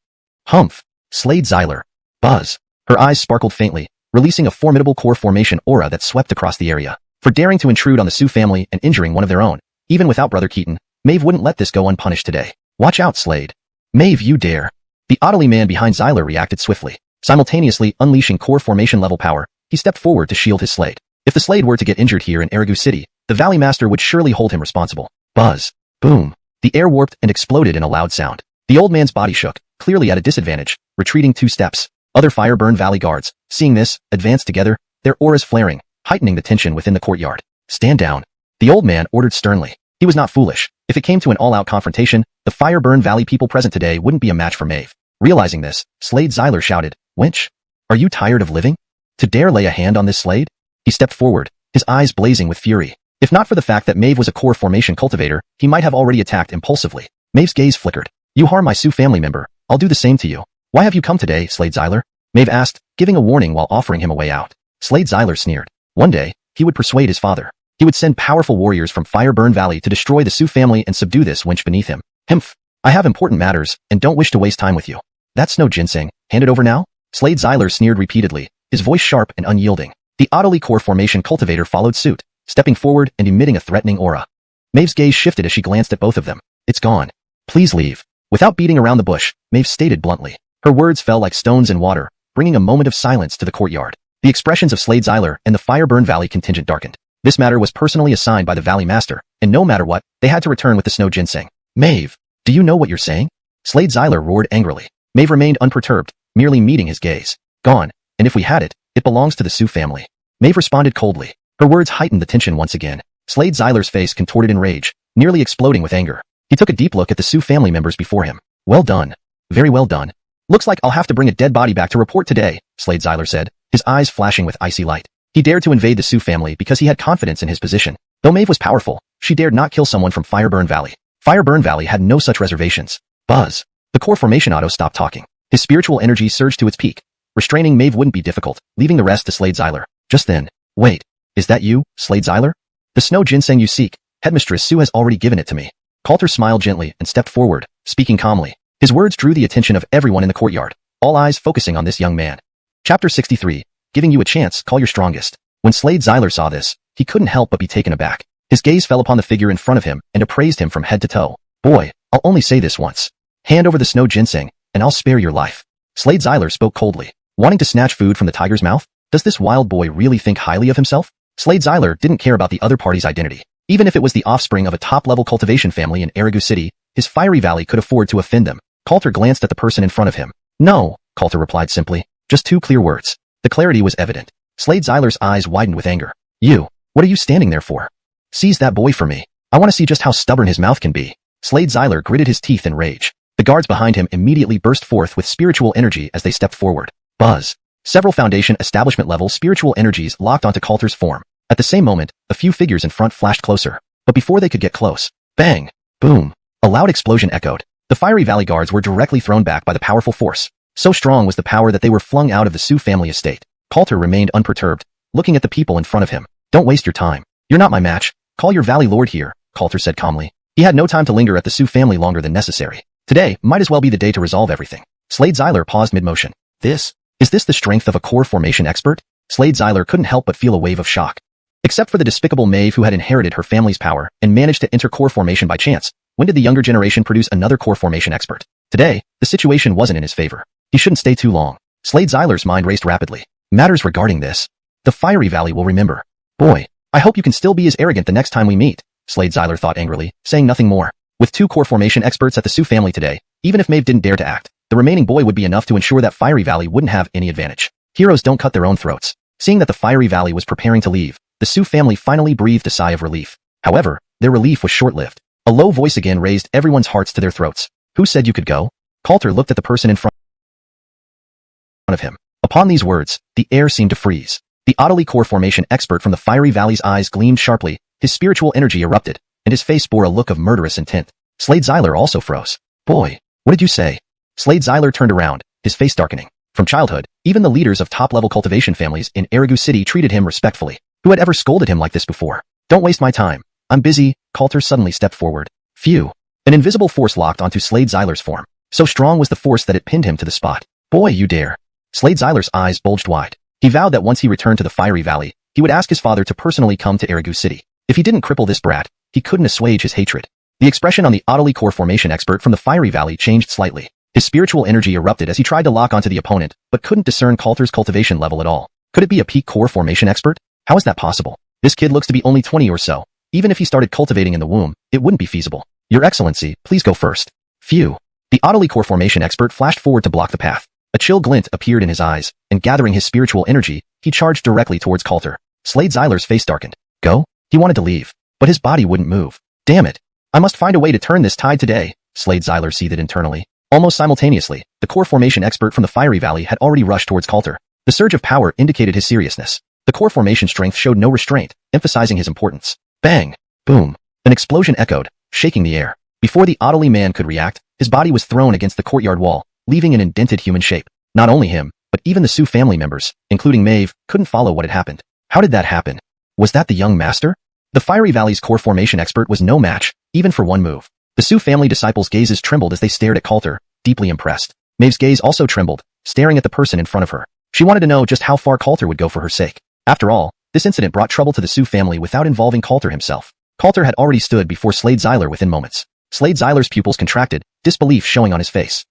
Humph. Slade Zyler. Buzz. Her eyes sparkled faintly, releasing a formidable core formation aura that swept across the area. For daring to intrude on the Su family and injuring one of their own, even without Brother Keaton, Maeve wouldn't let this go unpunished today. Watch out, Slade. Maeve, you dare. The Otterly man behind Zyler reacted swiftly. Simultaneously unleashing core formation level power, he stepped forward to shield his Slade. If the Slade were to get injured here in Erigu City, the Valley Master would surely hold him responsible. Buzz. Boom. The air warped and exploded in a loud sound. The old man's body shook, clearly at a disadvantage, retreating 2 steps. Other Fireburn Valley guards, seeing this, advanced together, their auras flaring, heightening the tension within the courtyard. Stand down. The old man ordered sternly. He was not foolish. If it came to an all-out confrontation, the Fireburn Valley people present today wouldn't be a match for Maeve. Realizing this, Slade Zyler shouted, Wench, are you tired of living? To dare lay a hand on this Slade? He stepped forward, his eyes blazing with fury. If not for the fact that Maeve was a core formation cultivator, he might have already attacked impulsively. Maeve's gaze flickered. You harm my Su family member, I'll do the same to you. Why have you come today, Slade Zyler? Maeve asked, giving a warning while offering him a way out. Slade Zyler sneered. One day, he would persuade his father. He would send powerful warriors from Fireburn Valley to destroy the Su family and subdue this wench beneath him. Himph. I have important matters, and don't wish to waste time with you. That's no ginseng. Hand it over now? Slade Zyler sneered repeatedly, his voice sharp and unyielding. The Otterly core formation cultivator followed suit, stepping forward and emitting a threatening aura. Maeve's gaze shifted as she glanced at both of them. It's gone. Please leave. Without beating around the bush, Maeve stated bluntly. Her words fell like stones in water, bringing a moment of silence to the courtyard. The expressions of Slade Zyler and the Fireburn Valley contingent darkened. This matter was personally assigned by the Valley Master, and no matter what, they had to return with the snow ginseng. Maeve, do you know what you're saying? Slade Zyler roared angrily. Maeve remained unperturbed, merely meeting his gaze. Gone, and if we had it, it belongs to the Su family. Maeve responded coldly. Her words heightened the tension once again. Slade Zyler's face contorted in rage, nearly exploding with anger. He took a deep look at the Su family members before him. Well done. Very well done. Looks like I'll have to bring a dead body back to report today, Slade Zyler said, his eyes flashing with icy light. He dared to invade the Su family because he had confidence in his position. Though Maeve was powerful, she dared not kill someone from Fireburn Valley. Fireburn Valley had no such reservations. Buzz. The core formation auto stopped talking. His spiritual energy surged to its peak. Restraining Maeve wouldn't be difficult, leaving the rest to Slade Zyler. Just then, wait, is that you, Slade Zyler? The snow ginseng you seek, Headmistress Su has already given it to me. Coulter smiled gently and stepped forward, speaking calmly. His words drew the attention of everyone in the courtyard, all eyes focusing on this young man. Chapter 63. Giving you a chance, call your strongest. When Slade Zyler saw this, he couldn't help but be taken aback. His gaze fell upon the figure in front of him and appraised him from head to toe. Boy, I'll only say this once. Hand over the snow ginseng, and I'll spare your life. Slade Zyler spoke coldly. Wanting to snatch food from the tiger's mouth? Does this wild boy really think highly of himself? Slade Zyler didn't care about the other party's identity. Even if it was the offspring of a top-level cultivation family in Erigu City, his fiery valley could afford to offend them. Coulter glanced at the person in front of him. No, Coulter replied simply. Just two clear words. The clarity was evident. Slade Zyler's eyes widened with anger. You, what are you standing there for? Seize that boy for me. I want to see just how stubborn his mouth can be. Slade Zyler gritted his teeth in rage. The guards behind him immediately burst forth with spiritual energy as they stepped forward. Buzz. Several Foundation establishment-level spiritual energies locked onto Coulter's form. At the same moment, a few figures in front flashed closer. But before they could get close, bang! Boom! A loud explosion echoed. The fiery valley guards were directly thrown back by the powerful force. So strong was the power that they were flung out of the Su family estate. Coulter remained unperturbed, looking at the people in front of him. Don't waste your time. You're not my match. Call your valley lord here, Coulter said calmly. He had no time to linger at the Su family longer than necessary. Today might as well be the day to resolve everything. Slade Zyler paused mid-motion. Is this the strength of a core formation expert? Slade Zyler couldn't help but feel a wave of shock. Except for the despicable Maeve who had inherited her family's power and managed to enter core formation by chance, when did the younger generation produce another core formation expert? Today, the situation wasn't in his favor. He shouldn't stay too long. Slade Zyler's mind raced rapidly. Matters regarding this. The fiery valley will remember. Boy, I hope you can still be as arrogant the next time we meet, Slade Zyler thought angrily, saying nothing more. With two core formation experts at the Su family today, even if Maeve didn't dare to act, the remaining boy would be enough to ensure that Fiery Valley wouldn't have any advantage. Heroes don't cut their own throats. Seeing that the Fiery Valley was preparing to leave, the Su family finally breathed a sigh of relief. However, their relief was short-lived. A low voice again raised everyone's hearts to their throats. Who said you could go? Coulter looked at the person in front of him. Upon these words, the air seemed to freeze. The Adelie core formation expert from the Fiery Valley's eyes gleamed sharply, his spiritual energy erupted, and his face bore a look of murderous intent. Slade Zyler also froze. Boy, what did you say? Slade Zyler turned around, his face darkening. From childhood, even the leaders of top-level cultivation families in Erigu City treated him respectfully. Who had ever scolded him like this before? Don't waste my time. I'm busy. Coulter suddenly stepped forward. Phew. An invisible force locked onto Slade Zyler's form. So strong was the force that it pinned him to the spot. Boy, you dare. Slade Zyler's eyes bulged wide. He vowed that once he returned to the Fiery Valley, he would ask his father to personally come to Erigu City. If he didn't cripple this brat, he couldn't assuage his hatred. The expression on the Adelie core formation expert from the Fiery Valley changed slightly. His spiritual energy erupted as he tried to lock onto the opponent, but couldn't discern Coulter's cultivation level at all. Could it be a peak core formation expert? How is that possible? This kid looks to be only 20 or so. Even if he started cultivating in the womb, it wouldn't be feasible. Your Excellency, please go first. Phew. The Adelie core formation expert flashed forward to block the path. A chill glint appeared in his eyes, and gathering his spiritual energy, he charged directly towards Coulter. Slade Zyler's face darkened. Go? He wanted to leave, but his body wouldn't move. Damn it. I must find a way to turn this tide today, Slade Zyler seethed internally. Almost simultaneously, the core formation expert from the Fiery Valley had already rushed towards Coulter. The surge of power indicated his seriousness. The core formation strength showed no restraint, emphasizing his importance. Bang! Boom! An explosion echoed, shaking the air. Before the Adelie man could react, his body was thrown against the courtyard wall, leaving an indented human shape. Not only him, but even the Su family members, including Maeve, couldn't follow what had happened. How did that happen? Was that the young master? The Fiery Valley's core formation expert was no match, even for one move. The Su family disciples' gazes trembled as they stared at Coulter, deeply impressed. Maeve's gaze also trembled, staring at the person in front of her. She wanted to know just how far Coulter would go for her sake. After all, this incident brought trouble to the Su family without involving Coulter himself. Coulter had already stood before Slade Zyler within moments. Slade Zyler's pupils contracted, disbelief showing on his face.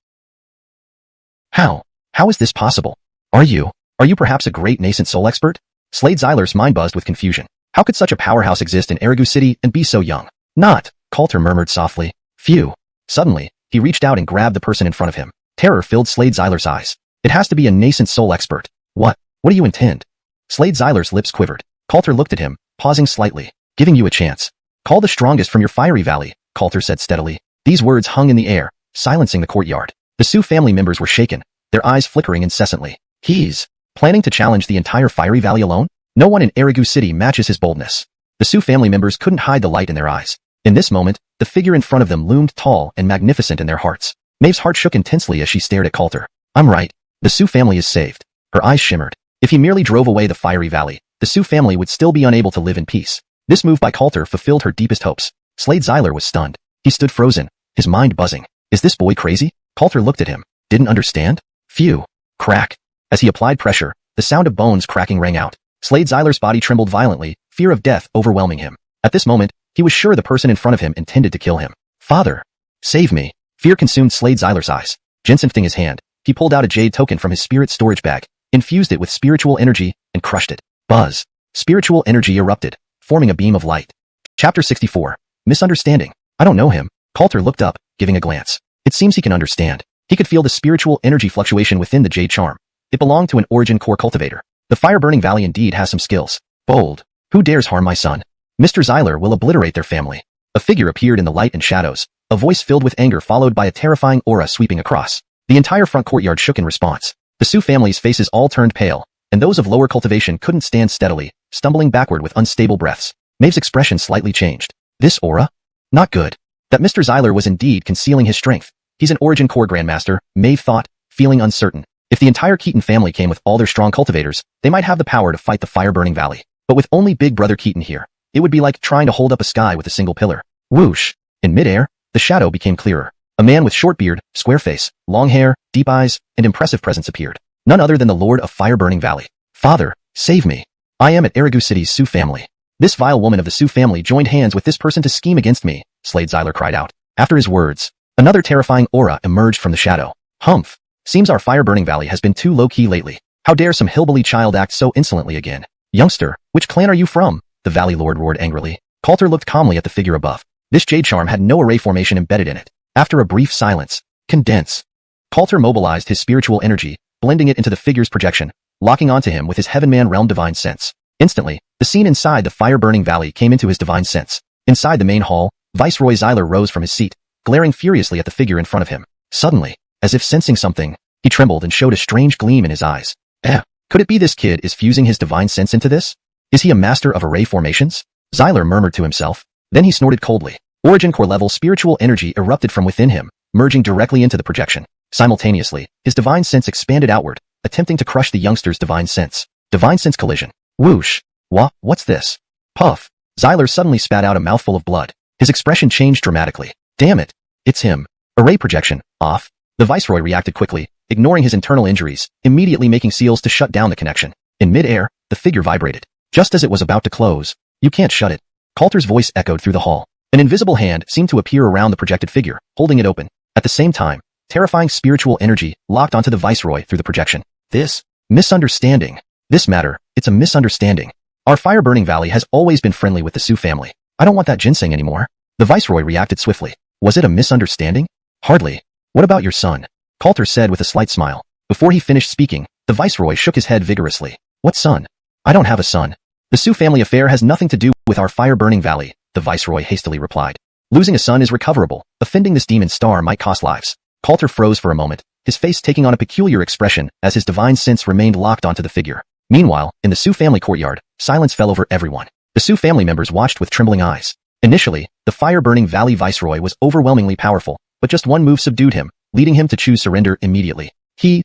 How? How is this possible? Are you perhaps a great nascent soul expert? Slade Zyler's mind buzzed with confusion. How could such a powerhouse exist in Erigu City and be so young? Not, Coulter murmured softly. Phew. Suddenly, he reached out and grabbed the person in front of him. Terror filled Slade Zyler's eyes. It has to be a nascent soul expert. What do you intend? Slade Zyler's lips quivered. Coulter looked at him, pausing slightly. Giving you a chance. Call the strongest from your Fiery Valley, Coulter said steadily. These words hung in the air, silencing the courtyard. The Su family members were shaken, their eyes flickering incessantly. He's planning to challenge the entire Fiery Valley alone? No one in Erigu City matches his boldness. The Su family members couldn't hide the light in their eyes. In this moment, the figure in front of them loomed tall and magnificent in their hearts. Maeve's heart shook intensely as she stared at Coulter. I'm right. The Su family is saved. Her eyes shimmered. If he merely drove away the Fiery Valley, the Su family would still be unable to live in peace. This move by Coulter fulfilled her deepest hopes. Slade Zyler was stunned. He stood frozen, his mind buzzing. Is this boy crazy? Coulter looked at him. Didn't understand? Phew. Crack. As he applied pressure, the sound of bones cracking rang out. Slade Zyler's body trembled violently, fear of death overwhelming him. At this moment, he was sure the person in front of him intended to kill him. Father! Save me! Fear consumed Slade Zyler's eyes. Jinsifting his hand, he pulled out a jade token from his spirit storage bag, infused it with spiritual energy, and crushed it. Buzz! Spiritual energy erupted, forming a beam of light. Chapter 64. Misunderstanding. I don't know him. Coulter looked up, giving a glance. It seems he can understand. He could feel the spiritual energy fluctuation within the jade charm. It belonged to an origin core cultivator. The fire-burning valley indeed has some skills. Bold. Who dares harm my son? Mr. Zyler will obliterate their family. A figure appeared in the light and shadows, a voice filled with anger followed by a terrifying aura sweeping across. The entire front courtyard shook in response. The Su family's faces all turned pale, and those of lower cultivation couldn't stand steadily, stumbling backward with unstable breaths. Maeve's expression slightly changed. This aura? Not good. That Mr. Zyler was indeed concealing his strength. He's an origin core grandmaster, Maeve thought, feeling uncertain. If the entire Keaton family came with all their strong cultivators, they might have the power to fight the fire-burning valley. But with only Big Brother Keaton here, it would be like trying to hold up a sky with a single pillar. Whoosh! In midair, the shadow became clearer. A man with short beard, square face, long hair, deep eyes, and impressive presence appeared. None other than the Lord of Fire-Burning Valley. Father, save me. I am at Erigu City's Su family. This vile woman of the Su family joined hands with this person to scheme against me, Slade Zyler cried out. After his words, another terrifying aura emerged from the shadow. Humph. Seems our fire-burning valley has been too low-key lately. How dare some hillbilly child act so insolently again? Youngster, which clan are you from? The Valley Lord roared angrily. Coulter looked calmly at the figure above. This jade charm had no array formation embedded in it. After a brief silence, condense. Coulter mobilized his spiritual energy, blending it into the figure's projection, locking onto him with his Heavenman Realm divine sense. Instantly, the scene inside the fire-burning valley came into his divine sense. Inside the main hall, Viceroy Zyler rose from his seat, glaring furiously at the figure in front of him. Suddenly, as if sensing something, he trembled and showed a strange gleam in his eyes. Could it be this kid is fusing his divine sense into this? Is he a master of array formations? Zyler murmured to himself. Then he snorted coldly. Origin core level spiritual energy erupted from within him, merging directly into the projection. Simultaneously, his divine sense expanded outward, attempting to crush the youngster's divine sense. Divine sense collision. Whoosh! What's this? Puff! Zyler suddenly spat out a mouthful of blood. His expression changed dramatically. Damn it! It's him. Array projection, off. The Viceroy reacted quickly, ignoring his internal injuries, immediately making seals to shut down the connection. In mid-air, the figure vibrated. Just as it was about to close, you can't shut it. Coulter's voice echoed through the hall. An invisible hand seemed to appear around the projected figure, holding it open. At the same time, terrifying spiritual energy locked onto the Viceroy through the projection. This misunderstanding. This matter, it's a misunderstanding. Our fire-burning valley has always been friendly with the Su family. I don't want that ginseng anymore. The Viceroy reacted swiftly. Was it a misunderstanding? Hardly. What about your son? Coulter said with a slight smile. Before he finished speaking, the Viceroy shook his head vigorously. What son? I don't have a son. The Su family affair has nothing to do with our fire-burning valley, the Viceroy hastily replied. Losing a son is recoverable. Offending this demon star might cost lives. Coulter froze for a moment, his face taking on a peculiar expression as his divine sense remained locked onto the figure. Meanwhile, in the Su family courtyard, silence fell over everyone. The Su family members watched with trembling eyes. Initially, the fire-burning valley Viceroy was overwhelmingly powerful, but just one move subdued him, leading him to choose surrender immediately.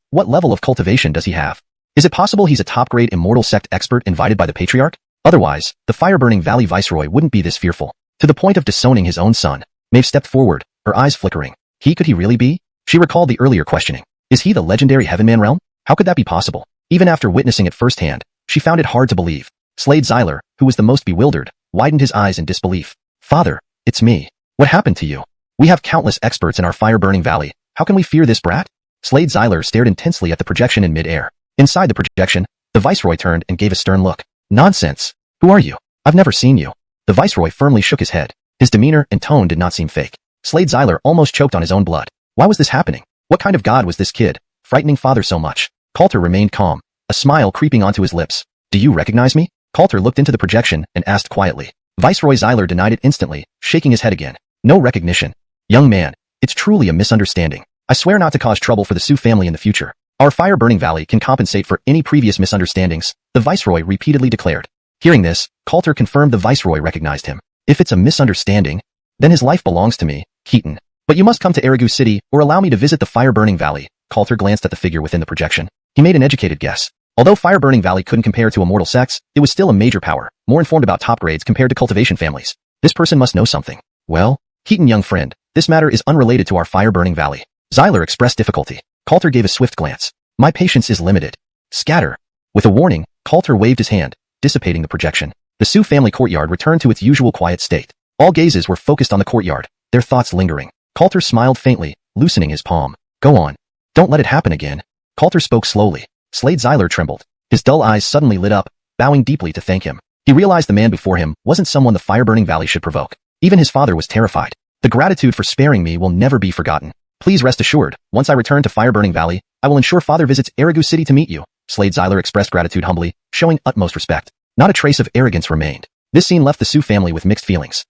What level of cultivation does he have? Is it possible he's a top-grade immortal sect expert invited by the Patriarch? Otherwise, the fire-burning valley Viceroy wouldn't be this fearful. To the point of disowning his own son, Maeve stepped forward, her eyes flickering. Could he really be? She recalled the earlier questioning. Is he the legendary Heavenman Realm? How could that be possible? Even after witnessing it firsthand, she found it hard to believe. Slade Zyler, who was the most bewildered, widened his eyes in disbelief. Father, it's me. What happened to you? We have countless experts in our fire-burning valley. How can we fear this brat? Slade Zyler stared intensely at the projection in mid-air. Inside the projection, the Viceroy turned and gave a stern look. Nonsense. Who are you? I've never seen you. The Viceroy firmly shook his head. His demeanor and tone did not seem fake. Slade Zyler almost choked on his own blood. Why was this happening? What kind of god was this kid, frightening father so much? Coulter remained calm, a smile creeping onto his lips. Do you recognize me? Coulter looked into the projection and asked quietly. Viceroy Zyler denied it instantly, shaking his head again. No recognition. Young man, it's truly a misunderstanding. I swear not to cause trouble for the Su family in the future. Our fire-burning valley can compensate for any previous misunderstandings, the Viceroy repeatedly declared. Hearing this, Coulter confirmed the Viceroy recognized him. If it's a misunderstanding, then his life belongs to me, Keaton. But you must come to Erigu City or allow me to visit the fire-burning valley. Coulter glanced at the figure within the projection. He made an educated guess. Although fire-burning valley couldn't compare to immortal sects, it was still a major power, more informed about top grades compared to cultivation families. This person must know something. Well, Keaton young friend, this matter is unrelated to our fire-burning valley. Zyler expressed difficulty. Coulter gave a swift glance. My patience is limited. Scatter. With a warning, Coulter waved his hand, dissipating the projection. The Su family courtyard returned to its usual quiet state. All gazes were focused on the courtyard, their thoughts lingering. Coulter smiled faintly, loosening his palm. Go on. Don't let it happen again. Coulter spoke slowly. Slade Xyler trembled. His dull eyes suddenly lit up, bowing deeply to thank him. He realized the man before him wasn't someone the fire-burning valley should provoke. Even his father was terrified. The gratitude for sparing me will never be forgotten. Please rest assured, once I return to Fire-Burning Valley, I will ensure father visits Erigu City to meet you. Slade Xyler expressed gratitude humbly, showing utmost respect. Not a trace of arrogance remained. This scene left the Su family with mixed feelings.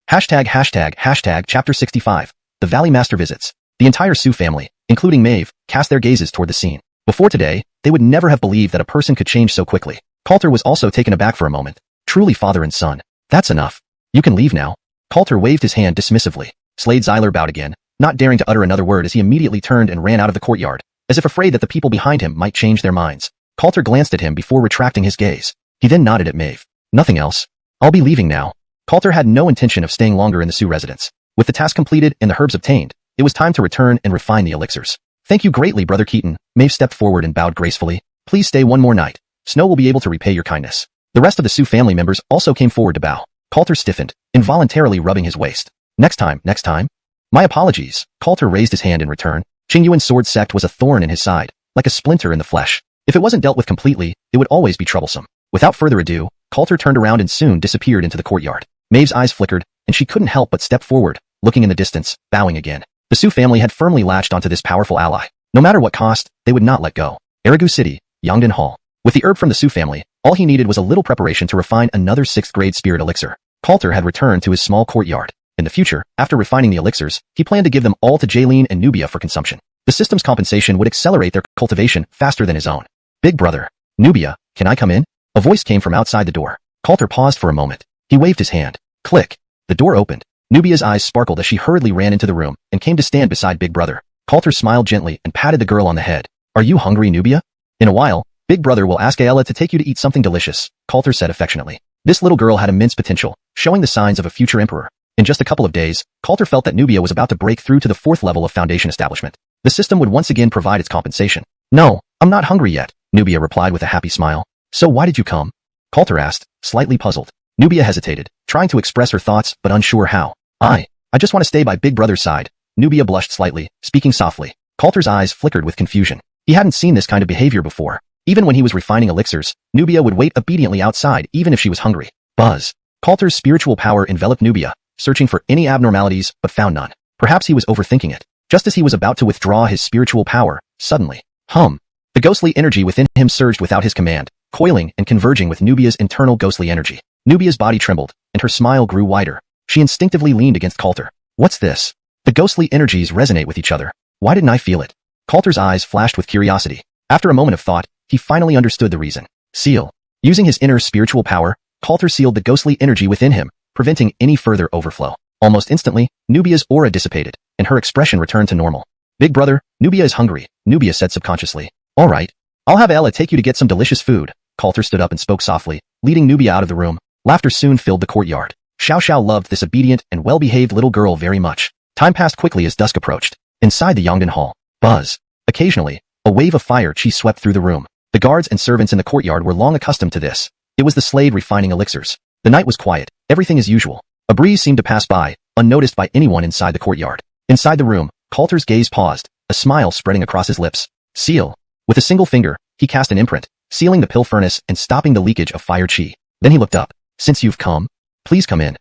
Chapter 65. The Valley Master visits. The entire Su family, including Maeve, cast their gazes toward the scene. Before today, they would never have believed that a person could change so quickly. Coulter was also taken aback for a moment. Truly father and son. That's enough. You can leave now. Coulter waved his hand dismissively. Slade Xyler bowed again, not daring to utter another word as he immediately turned and ran out of the courtyard, as if afraid that the people behind him might change their minds. Coulter glanced at him before retracting his gaze. He then nodded at Maeve. Nothing else. I'll be leaving now. Coulter had no intention of staying longer in the Su residence. With the task completed and the herbs obtained, it was time to return and refine the elixirs. Thank you greatly, Brother Keaton. Maeve stepped forward and bowed gracefully. Please stay one more night. Snow will be able to repay your kindness. The rest of the Su family members also came forward to bow. Coulter stiffened, involuntarily rubbing his waist. Next time. My apologies. Coulter raised his hand in return. Qingyuan's sword sect was a thorn in his side, like a splinter in the flesh. If it wasn't dealt with completely, it would always be troublesome. Without further ado, Coulter turned around and soon disappeared into the courtyard. Maeve's eyes flickered, and she couldn't help but step forward, looking in the distance, bowing again. The Su family had firmly latched onto this powerful ally. No matter what cost, they would not let go. Erigu City, Yongdan Hall. With the herb from the Su family, all he needed was a little preparation to refine another 6th grade spirit elixir. Coulter had returned to his small courtyard. In the future, after refining the elixirs, he planned to give them all to Jaylene and Nubia for consumption. The system's compensation would accelerate their cultivation faster than his own. Big brother. Nubia, can I come in? A voice came from outside the door. Coulter paused for a moment. He waved his hand. Click. The door opened. Nubia's eyes sparkled as she hurriedly ran into the room and came to stand beside Big Brother. Coulter smiled gently and patted the girl on the head. Are you hungry, Nubia? In a while, Big Brother will ask Ayala to take you to eat something delicious, Coulter said affectionately. This little girl had immense potential, showing the signs of a future emperor. In just a couple of days, Coulter felt that Nubia was about to break through to the 4th level of Foundation establishment. The system would once again provide its compensation. No, I'm not hungry yet, Nubia replied with a happy smile. So why did you come? Coulter asked, slightly puzzled. Nubia hesitated, trying to express her thoughts but unsure how. I just want to stay by Big Brother's side. Nubia blushed slightly, speaking softly. Coulter's eyes flickered with confusion. He hadn't seen this kind of behavior before. Even when he was refining elixirs, Nubia would wait obediently outside even if she was hungry. Buzz. Coulter's spiritual power enveloped Nubia, searching for any abnormalities but found none. Perhaps he was overthinking it. Just as he was about to withdraw his spiritual power, suddenly, the ghostly energy within him surged without his command, coiling and converging with Nubia's internal ghostly energy. Nubia's body trembled, and her smile grew wider. She instinctively leaned against Coulter. What's this? The ghostly energies resonate with each other. Why didn't I feel it? Coulter's eyes flashed with curiosity. After a moment of thought, he finally understood the reason. Seal. Using his inner spiritual power, Coulter sealed the ghostly energy within him, preventing any further overflow. Almost instantly, Nubia's aura dissipated, and her expression returned to normal. Big brother, Nubia is hungry, Nubia said subconsciously. All right. I'll have Ella take you to get some delicious food. Coulter stood up and spoke softly, leading Nubia out of the room. Laughter soon filled the courtyard. Xiao loved this obedient and well-behaved little girl very much. Time passed quickly as dusk approached. Inside the Yongdan Hall, buzz. Occasionally, a wave of fire chi swept through the room. The guards and servants in the courtyard were long accustomed to this. It was the Slade refining elixirs. The night was quiet, everything as usual. A breeze seemed to pass by, unnoticed by anyone inside the courtyard. Inside the room, Coulter's gaze paused, a smile spreading across his lips. Seal. With a single finger, he cast an imprint, sealing the pill furnace and stopping the leakage of fire chi. Then he looked up. Since you've come, please come in.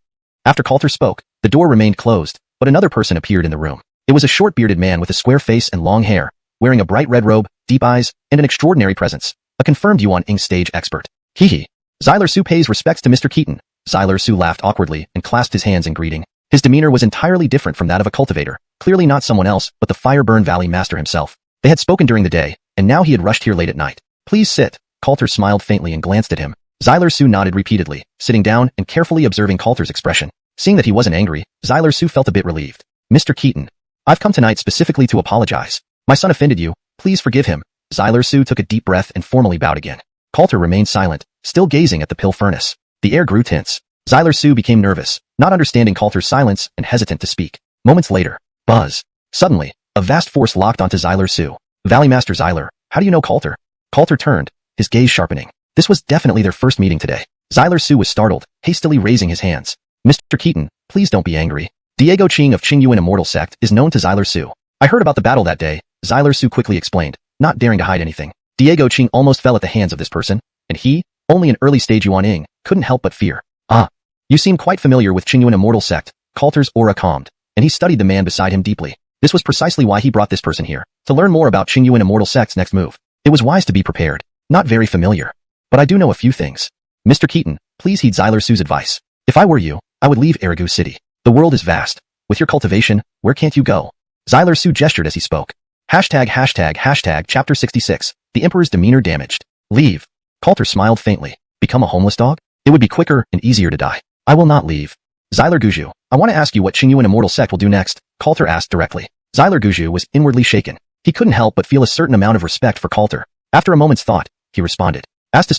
After Coulter spoke, the door remained closed, but another person appeared in the room. It was a short bearded man with a square face and long hair, wearing a bright red robe, deep eyes, and an extraordinary presence. A confirmed Yuan Ing stage expert. Hee. Xyler Su pays respects to Mr. Keaton. Xyler Su laughed awkwardly and clasped his hands in greeting. His demeanor was entirely different from that of a cultivator, clearly not someone else but the Fireburn Valley master himself. They had spoken during the day, and now he had rushed here late at night. Please sit. Coulter smiled faintly and glanced at him. Xyler Su nodded repeatedly, sitting down and carefully observing Coulter's expression. Seeing that he wasn't angry, Xyler Su felt a bit relieved. Mr. Keaton, I've come tonight specifically to apologize. My son offended you, please forgive him. Xyler Su took a deep breath and formally bowed again. Coulter remained silent, still gazing at the pill furnace. The air grew tense. Xyler Su became nervous, not understanding Coulter's silence and hesitant to speak. Moments later, buzz. Suddenly, a vast force locked onto Xyler Su. Valley Master Xyler, how do you know Coulter? Coulter turned, his gaze sharpening. This was definitely their first meeting today. Xyler Su was startled, hastily raising his hands. Mr. Keaton, please don't be angry. Diego Qing of Qingyuan Immortal Sect is known to Xyler Su. I heard about the battle that day, Xyler Su quickly explained, not daring to hide anything. Diego Qing almost fell at the hands of this person, and he, only an early-stage Yuan Ying, couldn't help but fear. Ah. You seem quite familiar with Qingyuan Immortal Sect. Coulter's aura calmed, and he studied the man beside him deeply. This was precisely why he brought this person here, to learn more about Qingyuan Immortal Sect's next move. It was wise to be prepared. Not very familiar. But I do know a few things. Mr. Keaton, please heed Xyler Su's advice. If I were you, I would leave Erigu City. The world is vast. With your cultivation, where can't you go? Xyler Su gestured as he spoke. Chapter 66. The Emperor's demeanor damaged. Leave. Coulter smiled faintly. Become a homeless dog? It would be quicker and easier to die. I will not leave. Xyler Guju, I want to ask you what Qingyuan Immortal Sect will do next, Coulter asked directly. Xyler Guju was inwardly shaken. He couldn't help but feel a certain amount of respect for Coulter. After a moment's thought, he responded. As to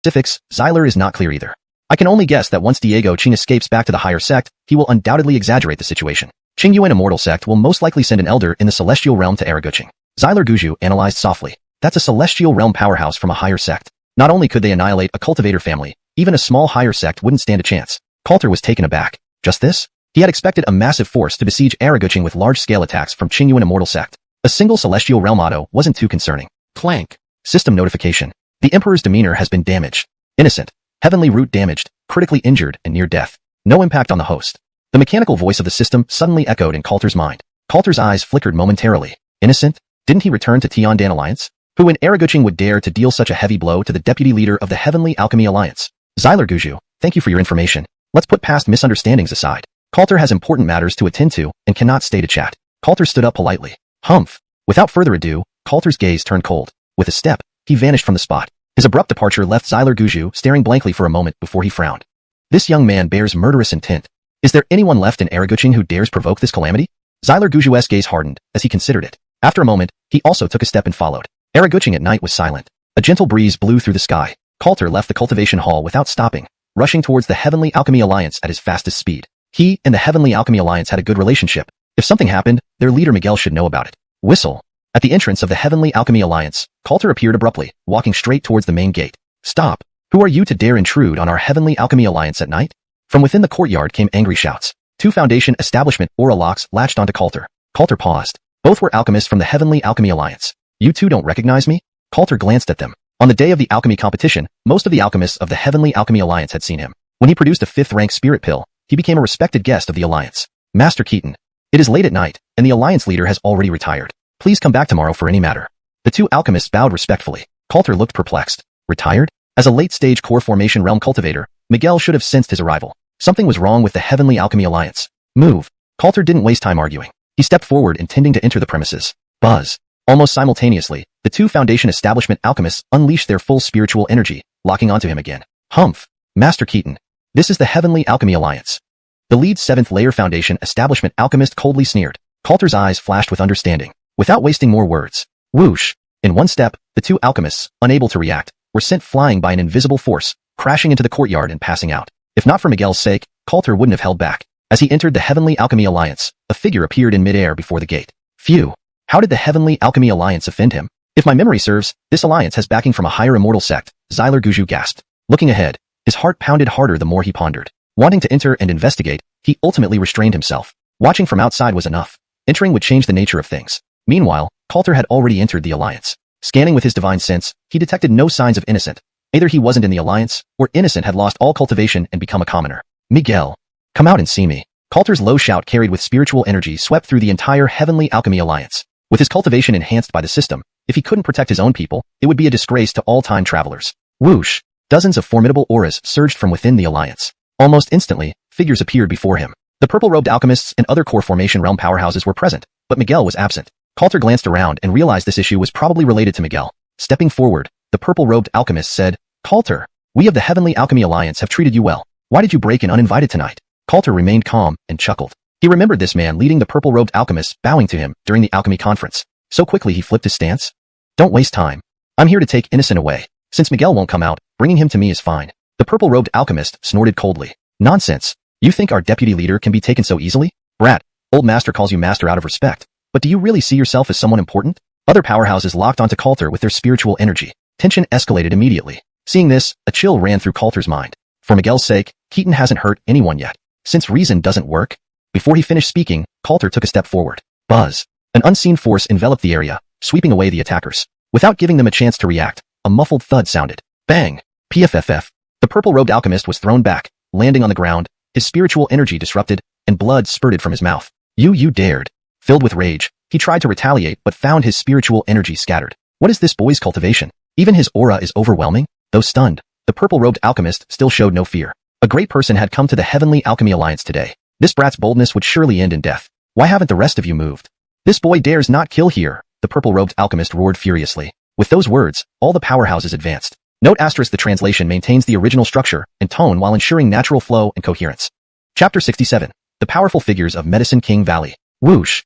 specifics, Xyler is not clear either. I can only guess that once Diego Qing escapes back to the higher sect, he will undoubtedly exaggerate the situation. Qingyuan Immortal Sect will most likely send an elder in the celestial realm to Eraguching. Xyler Guju analyzed softly. That's a celestial realm powerhouse from a higher sect. Not only could they annihilate a cultivator family, even a small higher sect wouldn't stand a chance. Coulter was taken aback. Just this? He had expected a massive force to besiege Eraguching with large-scale attacks from Qingyuan Immortal Sect. A single celestial realm auto wasn't too concerning. Clank. System notification. The Emperor's demeanor has been damaged. Innocent. Heavenly root damaged, critically injured, and near death. No impact on the host. The mechanical voice of the system suddenly echoed in Coulter's mind. Coulter's eyes flickered momentarily. Innocent? Didn't he return to Tiandan Alliance? Who in Eraguching would dare to deal such a heavy blow to the deputy leader of the Heavenly Alchemy Alliance? Xyler Guju, thank you for your information. Let's put past misunderstandings aside. Coulter has important matters to attend to and cannot stay to chat. Coulter stood up politely. Humph. Without further ado, Coulter's gaze turned cold. With a step, he vanished from the spot. His abrupt departure left Xyler Guju staring blankly for a moment before he frowned. This young man bears murderous intent. Is there anyone left in Eraguching who dares provoke this calamity? Xyler Guju's gaze hardened as he considered it. After a moment, he also took a step and followed. Eraguching at night was silent. A gentle breeze blew through the sky. Coulter left the cultivation hall without stopping, rushing towards the Heavenly Alchemy Alliance at his fastest speed. He and the Heavenly Alchemy Alliance had a good relationship. If something happened, their leader Miguel should know about it. Whistle. At the entrance of the Heavenly Alchemy Alliance, Coulter appeared abruptly, walking straight towards the main gate. Stop. Who are you to dare intrude on our Heavenly Alchemy Alliance at night? From within the courtyard came angry shouts. Two Foundation establishment aura locks latched onto Coulter. Coulter paused. Both were alchemists from the Heavenly Alchemy Alliance. You two don't recognize me? Coulter glanced at them. On the day of the alchemy competition, most of the alchemists of the Heavenly Alchemy Alliance had seen him. When he produced a 5th-rank spirit pill, he became a respected guest of the Alliance. Master Keaton. It is late at night, and the Alliance leader has already retired. Please come back tomorrow for any matter. The two alchemists bowed respectfully. Coulter looked perplexed. Retired? As a late-stage core formation realm cultivator, Miguel should have sensed his arrival. Something was wrong with the Heavenly Alchemy Alliance. Move. Coulter didn't waste time arguing. He stepped forward intending to enter the premises. Buzz. Almost simultaneously, the two Foundation establishment alchemists unleashed their full spiritual energy, locking onto him again. Humph. Master Keaton. This is the Heavenly Alchemy Alliance. The lead 7th-layer Foundation establishment alchemist coldly sneered. Coulter's eyes flashed with understanding. Without wasting more words. Whoosh. In one step, the two alchemists, unable to react, were sent flying by an invisible force, crashing into the courtyard and passing out. If not for Miguel's sake, Coulter wouldn't have held back. As he entered the Heavenly Alchemy Alliance, a figure appeared in midair before the gate. Phew. How did the Heavenly Alchemy Alliance offend him? If my memory serves, this alliance has backing from a higher immortal sect, Xyler Guju gasped. Looking ahead, his heart pounded harder the more he pondered. Wanting to enter and investigate, he ultimately restrained himself. Watching from outside was enough. Entering would change the nature of things. Meanwhile, Coulter had already entered the alliance. Scanning with his divine sense, he detected no signs of Innocent. Either he wasn't in the alliance, or Innocent had lost all cultivation and become a commoner. Miguel. Come out and see me. Coulter's low shout carried with spiritual energy swept through the entire Heavenly Alchemy Alliance. With his cultivation enhanced by the system, if he couldn't protect his own people, it would be a disgrace to all time travelers. Whoosh. Dozens of formidable auras surged from within the alliance. Almost instantly, figures appeared before him. The purple-robed alchemists and other core formation realm powerhouses were present, but Miguel was absent. Coulter glanced around and realized this issue was probably related to Miguel. Stepping forward, the purple-robed alchemist said, Coulter, we of the Heavenly Alchemy Alliance have treated you well. Why did you break in uninvited tonight? Coulter remained calm and chuckled. He remembered this man leading the purple-robed alchemists bowing to him during the alchemy conference. So quickly he flipped his stance. Don't waste time. I'm here to take Innocent away. Since Miguel won't come out, bringing him to me is fine. The purple-robed alchemist snorted coldly. Nonsense. You think our deputy leader can be taken so easily? Brat, old master calls you master out of respect. But do you really see yourself as someone important? Other powerhouses locked onto Coulter with their spiritual energy. Tension escalated immediately. Seeing this, a chill ran through Coulter's mind. For Miguel's sake, Keaton hasn't hurt anyone yet. Since reason doesn't work. Before he finished speaking, Coulter took a step forward. Buzz. An unseen force enveloped the area, sweeping away the attackers. Without giving them a chance to react, a muffled thud sounded. Bang! PFFF. The purple-robed alchemist was thrown back, landing on the ground, his spiritual energy disrupted, and blood spurted from his mouth. You dared. Filled with rage, he tried to retaliate but found his spiritual energy scattered. What is this boy's cultivation? Even his aura is overwhelming? Though stunned, the purple-robed alchemist still showed no fear. A great person had come to the Heavenly Alchemy Alliance today. This brat's boldness would surely end in death. Why haven't the rest of you moved? This boy dares not kill here, the purple-robed alchemist roared furiously. With those words, all the powerhouses advanced. Note asterisk the translation maintains the original structure and tone while ensuring natural flow and coherence. Chapter 67. The Powerful Figures of Medicine King Valley. Whoosh!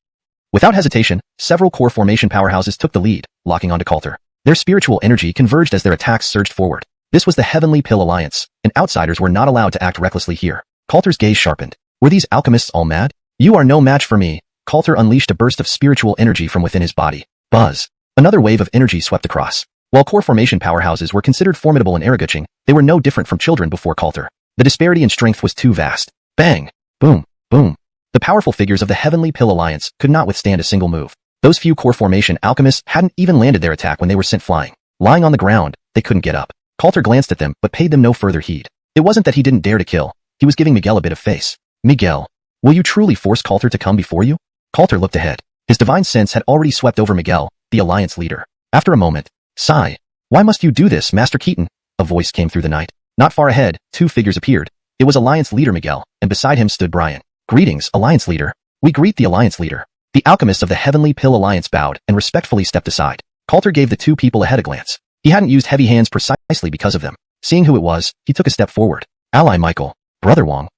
Without hesitation, several core formation powerhouses took the lead, locking onto Coulter. Their spiritual energy converged as their attacks surged forward. This was the Heavenly Pill Alliance, and outsiders were not allowed to act recklessly here. Coulter's gaze sharpened. Were these alchemists all mad? You are no match for me. Coulter unleashed a burst of spiritual energy from within his body. Buzz. Another wave of energy swept across. While core formation powerhouses were considered formidable in Araguching, they were no different from children before Coulter. The disparity in strength was too vast. Bang! Boom! Boom! The powerful figures of the Heavenly Pill Alliance could not withstand a single move. Those few core formation alchemists hadn't even landed their attack when they were sent flying. Lying on the ground, they couldn't get up. Coulter glanced at them but paid them no further heed. It wasn't that he didn't dare to kill. He was giving Miguel a bit of face. Miguel, will you truly force Coulter to come before you? Coulter looked ahead. His divine sense had already swept over Miguel, the Alliance leader. After a moment, sigh. Why must you do this, Master Keaton? A voice came through the night. Not far ahead, two figures appeared. It was Alliance leader Miguel, and beside him stood Brian. Greetings, Alliance leader. We greet the Alliance leader. The alchemists of the Heavenly Pill Alliance bowed and respectfully stepped aside. Coulter gave the two people ahead a glance. He hadn't used heavy hands precisely because of them. Seeing who it was, he took a step forward. Ally Michael. Brother Wong.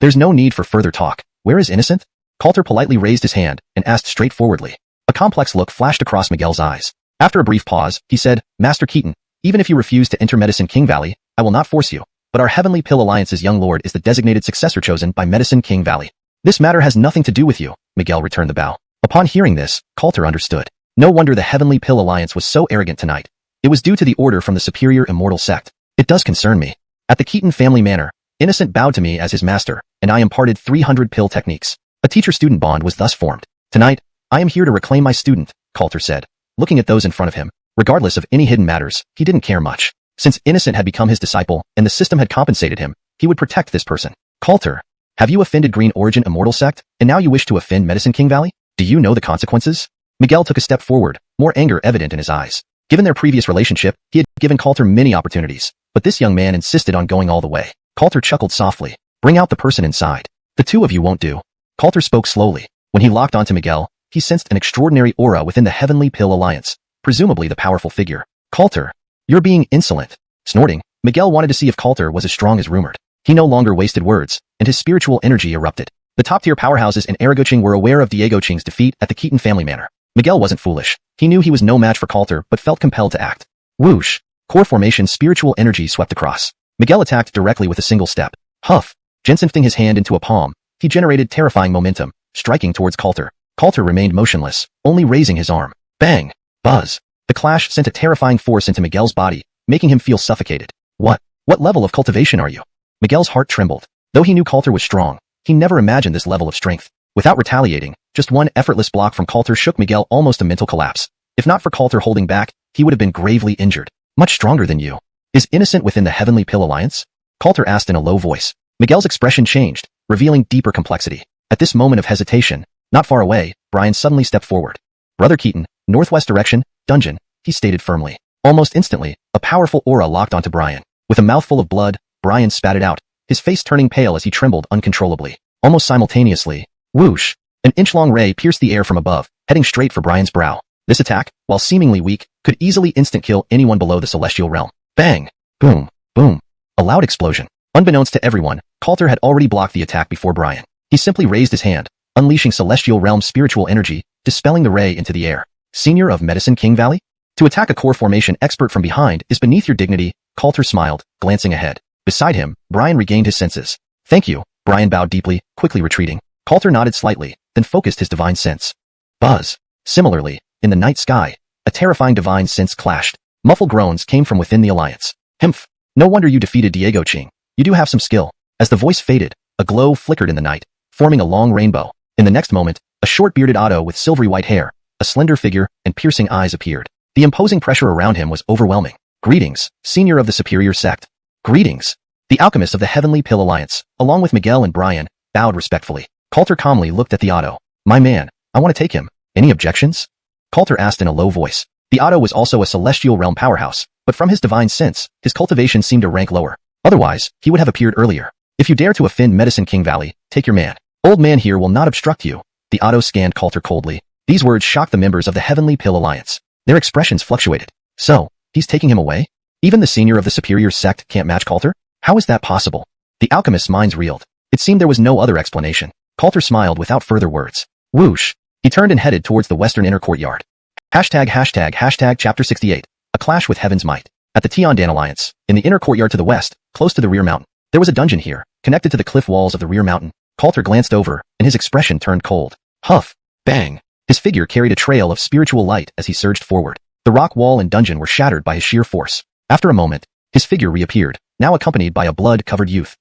There's no need for further talk. Where is Innocent? Coulter politely raised his hand and asked straightforwardly. A complex look flashed across Miguel's eyes. After a brief pause, he said, Master Keaton, even if you refuse to enter Medicine King Valley, I will not force you. But our Heavenly Pill Alliance's young lord is the designated successor chosen by Medicine King Valley. This matter has nothing to do with you, Miguel returned the bow. Upon hearing this, Coulter understood. No wonder the Heavenly Pill Alliance was so arrogant tonight. It was due to the order from the superior immortal sect. It does concern me. At the Keaton family manor, Innocent bowed to me as his master, and I imparted 300 pill techniques. A teacher-student bond was thus formed. Tonight, I am here to reclaim my student, Coulter said. Looking at those in front of him, regardless of any hidden matters, he didn't care much. Since Innocent had become his disciple and the system had compensated him, he would protect this person. Coulter, have you offended Green Origin Immortal Sect, and now you wish to offend Medicine King Valley? Do you know the consequences? Miguel took a step forward, more anger evident in his eyes. Given their previous relationship, he had given Coulter many opportunities, but this young man insisted on going all the way. Coulter chuckled softly. Bring out the person inside. The two of you won't do. Coulter spoke slowly. When he locked onto Miguel, he sensed an extraordinary aura within the Heavenly Pill Alliance, presumably the powerful figure. Coulter, you're being insolent. Snorting, Miguel wanted to see if Coulter was as strong as rumored. He no longer wasted words, and his spiritual energy erupted. The top-tier powerhouses in Araguching were aware of Diego Qing's defeat at the Keaton family manor. Miguel wasn't foolish. He knew he was no match for Coulter but felt compelled to act. Whoosh! Core formation spiritual energy swept across. Miguel attacked directly with a single step. Huff! Jensenfting his hand into a palm, he generated terrifying momentum, striking towards Coulter. Coulter remained motionless, only raising his arm. Bang! Buzz! The clash sent a terrifying force into Miguel's body, making him feel suffocated. What level of cultivation are you? Miguel's heart trembled. Though he knew Coulter was strong, he never imagined this level of strength. Without retaliating, just one effortless block from Coulter shook Miguel almost a mental collapse. If not for Coulter holding back, he would have been gravely injured. Much stronger than you. Is Innocent within the Heavenly Pill Alliance? Coulter asked in a low voice. Miguel's expression changed, revealing deeper complexity. At this moment of hesitation, not far away, Brian suddenly stepped forward. Brother Keaton, northwest direction, dungeon, he stated firmly. Almost instantly, a powerful aura locked onto Brian. With a mouthful of blood, Brian spat it out, his face turning pale as he trembled uncontrollably. Almost simultaneously, whoosh! An inch-long ray pierced the air from above, heading straight for Brian's brow. This attack, while seemingly weak, could easily instant-kill anyone below the celestial realm. Bang! Boom! Boom! A loud explosion. Unbeknownst to everyone, Coulter had already blocked the attack before Brian. He simply raised his hand, unleashing celestial realm spiritual energy, dispelling the ray into the air. Senior of Medicine King Valley? To attack a core formation expert from behind is beneath your dignity, Coulter smiled, glancing ahead. Beside him, Brian regained his senses. Thank you. Brian bowed deeply, quickly retreating. Coulter nodded slightly, then focused his divine sense. Buzz. Similarly, in the night sky, a terrifying divine sense clashed. Muffled groans came from within the alliance. Himph! No wonder you defeated Diego Ching. You do have some skill. As the voice faded, a glow flickered in the night, forming a long rainbow. In the next moment, a short-bearded Otto with silvery white hair, a slender figure, and piercing eyes appeared. The imposing pressure around him was overwhelming. Greetings, senior of the superior sect. Greetings. The alchemists of the Heavenly Pill Alliance, along with Miguel and Brian, bowed respectfully. Coulter calmly looked at the Otto. My man, I want to take him. Any objections? Coulter asked in a low voice. The Otto was also a celestial realm powerhouse, but from his divine sense, his cultivation seemed to rank lower. Otherwise, he would have appeared earlier. If you dare to offend Medicine King Valley, take your man. Old man here will not obstruct you. The Otto scanned Coulter coldly. These words shocked the members of the Heavenly Pill Alliance. Their expressions fluctuated. So, he's taking him away? Even the senior of the superior sect can't match Coulter? How is that possible? The alchemist's minds reeled. It seemed there was no other explanation. Coulter smiled without further words. Whoosh! He turned and headed towards the western inner courtyard. Hashtag chapter 68. A clash with Heaven's might. At the Tiandan Alliance, in the inner courtyard to the west, close to the rear mountain, there was a dungeon here, connected to the cliff walls of the rear mountain. Coulter glanced over, and his expression turned cold. Huff! Bang! His figure carried a trail of spiritual light as he surged forward. The rock wall and dungeon were shattered by his sheer force. After a moment, his figure reappeared, now accompanied by a blood-covered youth.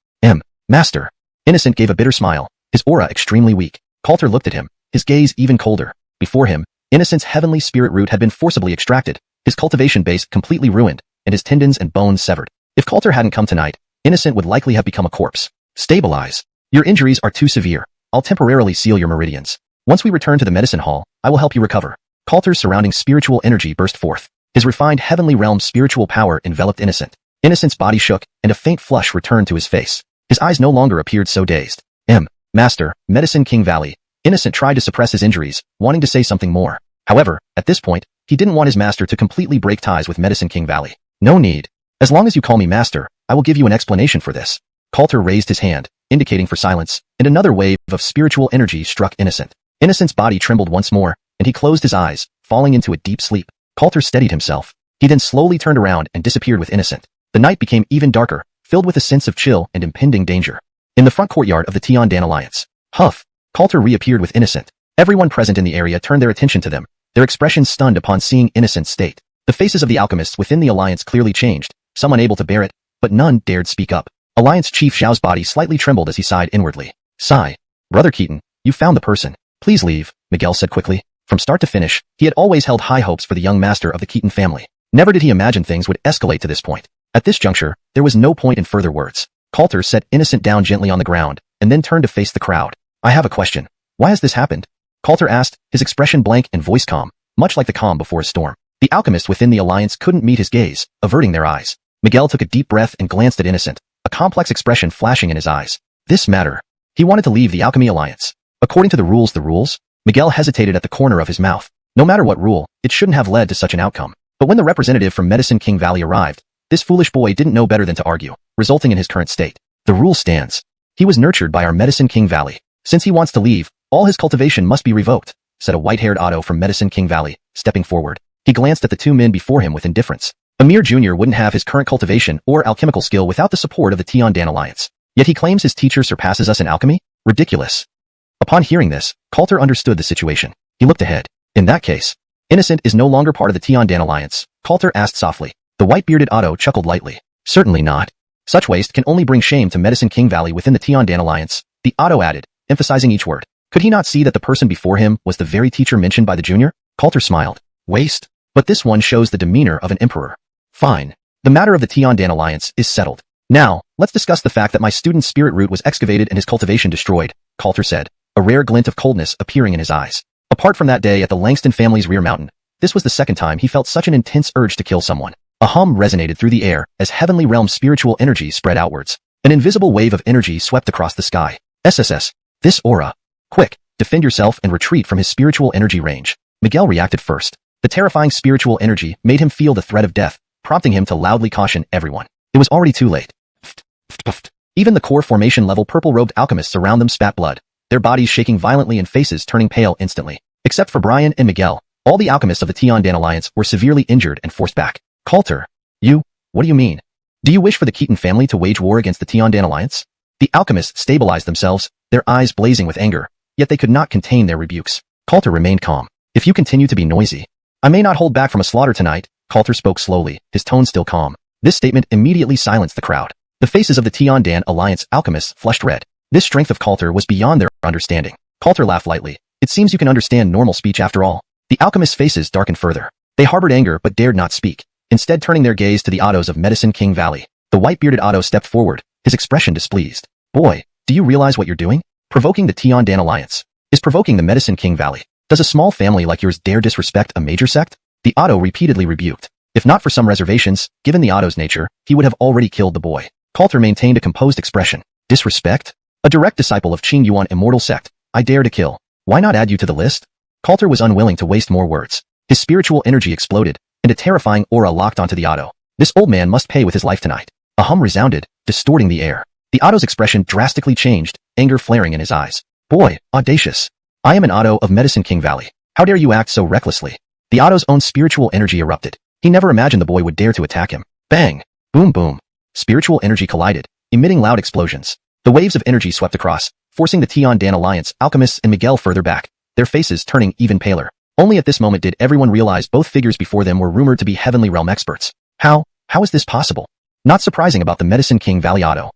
Master. Innocent gave a bitter smile, his aura extremely weak. Coulter looked at him, his gaze even colder. Before him, Innocent's heavenly spirit root had been forcibly extracted, his cultivation base completely ruined, and his tendons and bones severed. If Coulter hadn't come tonight, Innocent would likely have become a corpse. Stabilize. Your injuries are too severe. I'll temporarily seal your meridians. Once we return to the medicine hall, I will help you recover. Coulter's surrounding spiritual energy burst forth. His refined heavenly realm spiritual power enveloped Innocent. Innocent's body shook, and a faint flush returned to his face. His eyes no longer appeared so dazed. Master, Medicine King Valley. Innocent tried to suppress his injuries, wanting to say something more. However, at this point, he didn't want his master to completely break ties with Medicine King Valley. No need. As long as you call me master, I will give you an explanation for this. Coulter raised his hand, indicating for silence, and another wave of spiritual energy struck Innocent. Innocent's body trembled once more, and he closed his eyes, falling into a deep sleep. Coulter steadied himself. He then slowly turned around and disappeared with Innocent. The night became even darker, filled with a sense of chill and impending danger. In the front courtyard of the Tiandan Alliance, Huff! Coulter reappeared with Innocent. Everyone present in the area turned their attention to them, their expressions stunned upon seeing Innocent's state. The faces of the alchemists within the alliance clearly changed, some unable to bear it, but none dared speak up. Alliance Chief Xiao's body slightly trembled as he sighed inwardly. Sigh. Brother Keaton, you found the person. Please leave, Miguel said quickly. From start to finish, he had always held high hopes for the young master of the Keaton family. Never did he imagine things would escalate to this point. At this juncture, there was no point in further words. Coulter set Innocent down gently on the ground, and then turned to face the crowd. I have a question. Why has this happened? Coulter asked, his expression blank and voice calm, much like the calm before a storm. The alchemists within the alliance couldn't meet his gaze, averting their eyes. Miguel took a deep breath and glanced at Innocent, a complex expression flashing in his eyes. This matter. He wanted to leave the Alchemy Alliance. According to the rules, Miguel hesitated at the corner of his mouth. No matter what rule, it shouldn't have led to such an outcome. But when the representative from Medicine King Valley arrived, this foolish boy didn't know better than to argue, resulting in his current state. The rule stands. He was nurtured by our Medicine King Valley. Since he wants to leave, all his cultivation must be revoked, said a white-haired Otto from Medicine King Valley, stepping forward. He glanced at the two men before him with indifference. A mere junior wouldn't have his current cultivation or alchemical skill without the support of the Tiandan Alliance. Yet he claims his teacher surpasses us in alchemy? Ridiculous. Upon hearing this, Coulter understood the situation. He looked ahead. In that case, Innocent is no longer part of the Tiandan Alliance, Coulter asked softly. The white-bearded Otto chuckled lightly. Certainly not. Such waste can only bring shame to Medicine King Valley within the Tiandan Alliance, the Otto added, emphasizing each word. Could he not see that the person before him was the very teacher mentioned by the junior? Coulter smiled. Waste? But this one shows the demeanor of an emperor. Fine. The matter of the Tiandan Alliance is settled. Now, let's discuss the fact that my student's spirit root was excavated and his cultivation destroyed, Coulter said, a rare glint of coldness appearing in his eyes. Apart from that day at the Langston family's rear mountain, this was the second time he felt such an intense urge to kill someone. A hum resonated through the air as heavenly realm spiritual energy spread outwards. An invisible wave of energy swept across the sky. SSS. This aura. Quick, defend yourself and retreat from his spiritual energy range. Miguel reacted first. The terrifying spiritual energy made him feel the threat of death, prompting him to loudly caution everyone. It was already too late. Even the core formation level purple-robed alchemists around them spat blood, their bodies shaking violently and faces turning pale instantly. Except for Brian and Miguel, all the alchemists of the Tiandan Alliance were severely injured and forced back. Coulter. What do you mean? Do you wish for the Keaton family to wage war against the Tiandan Alliance? The alchemists stabilized themselves, their eyes blazing with anger, yet they could not contain their rebukes. Coulter remained calm. if you continue to be noisy, I may not hold back from a slaughter tonight. Coulter spoke slowly, his tone still calm. This statement immediately silenced the crowd. The faces of the Tian Alliance alchemists flushed red. This strength of Coulter was beyond their understanding. Coulter laughed lightly. It seems you can understand normal speech after all. The alchemists' faces darkened further. They harbored anger but dared not speak, instead turning their gaze to the Ottos of Medicine King Valley. The white-bearded Otto stepped forward, his expression displeased. Boy, do you realize what you're doing? Provoking the Tian Alliance is provoking the Medicine King Valley. Does a small family like yours dare disrespect a major sect? The Otto repeatedly rebuked. If not for some reservations, given the Otto's nature, he would have already killed the boy. Coulter maintained a composed expression. Disrespect? A direct disciple of Qing Yuan immortal sect. I dare to kill. Why not add you to the list? Coulter was unwilling to waste more words. His spiritual energy exploded, and a terrifying aura locked onto the Otto. This old man must pay with his life tonight. A hum resounded, distorting the air. The Otto's expression drastically changed, anger flaring in his eyes. Boy, audacious. I am an Otto of Medicine King Valley. How dare you act so recklessly? The Otto's own spiritual energy erupted. He never imagined the boy would dare to attack him. Bang! Boom boom. Spiritual energy collided, emitting loud explosions. The waves of energy swept across, forcing the Tian Alliance alchemists and Miguel further back, their faces turning even paler. Only at this moment did everyone realize both figures before them were rumored to be Heavenly Realm experts. How is this possible? Not surprising about the Medicine King Valley Otto.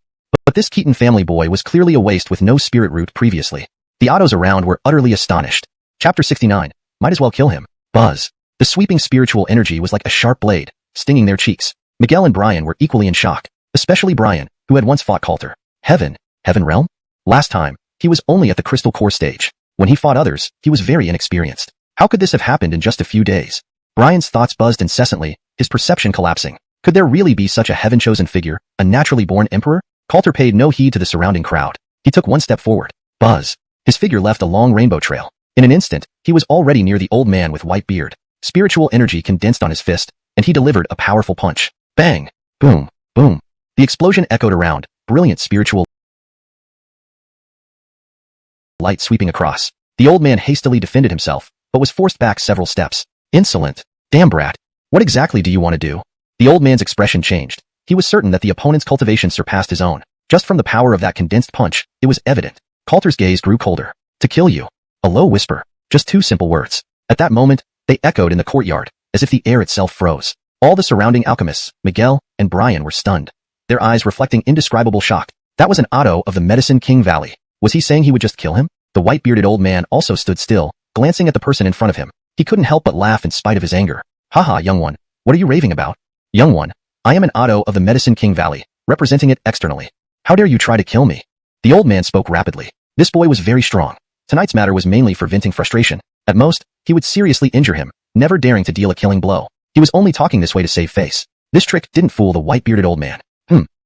But this Keaton family boy was clearly a waste with no spirit root previously. The Ottos around were utterly astonished. Chapter 69. Might as well kill him. Buzz. The sweeping spiritual energy was like a sharp blade, stinging their cheeks. Miguel and Brian were equally in shock, especially Brian, who had once fought Coulter. Heaven Realm? Last time, he was only at the Crystal Core stage. When he fought others, he was very inexperienced. How could this have happened in just a few days? Brian's thoughts buzzed incessantly, his perception collapsing. Could there really be such a heaven-chosen figure, a naturally born emperor? Coulter paid no heed to the surrounding crowd. He took one step forward. Buzz. His figure left a long rainbow trail. In an instant, he was already near the old man with white beard. Spiritual energy condensed on his fist, and he delivered a powerful punch. Bang! Boom! Boom! The explosion echoed around, brilliant spiritual light sweeping across. The old man hastily defended himself, but was forced back several steps. Insolent! Damn brat! What exactly do you want to do? The old man's expression changed. He was certain that the opponent's cultivation surpassed his own. Just from the power of that condensed punch, it was evident. Coulter's gaze grew colder. To kill you. A low whisper. Just two simple words. At that moment, they echoed in the courtyard, as if the air itself froze. All the surrounding alchemists, Miguel and Brian, were stunned, their eyes reflecting indescribable shock. That was an Otto of the Medicine King Valley. Was he saying he would just kill him? The white-bearded old man also stood still, glancing at the person in front of him. He couldn't help but laugh in spite of his anger. Haha, young one. What are you raving about? Young one, I am an Otto of the Medicine King Valley, representing it externally. How dare you try to kill me? The old man spoke rapidly. This boy was very strong. Tonight's matter was mainly for venting frustration. At most, he would seriously injure him, never daring to deal a killing blow. He was only talking this way to save face. This trick didn't fool the white-bearded old man.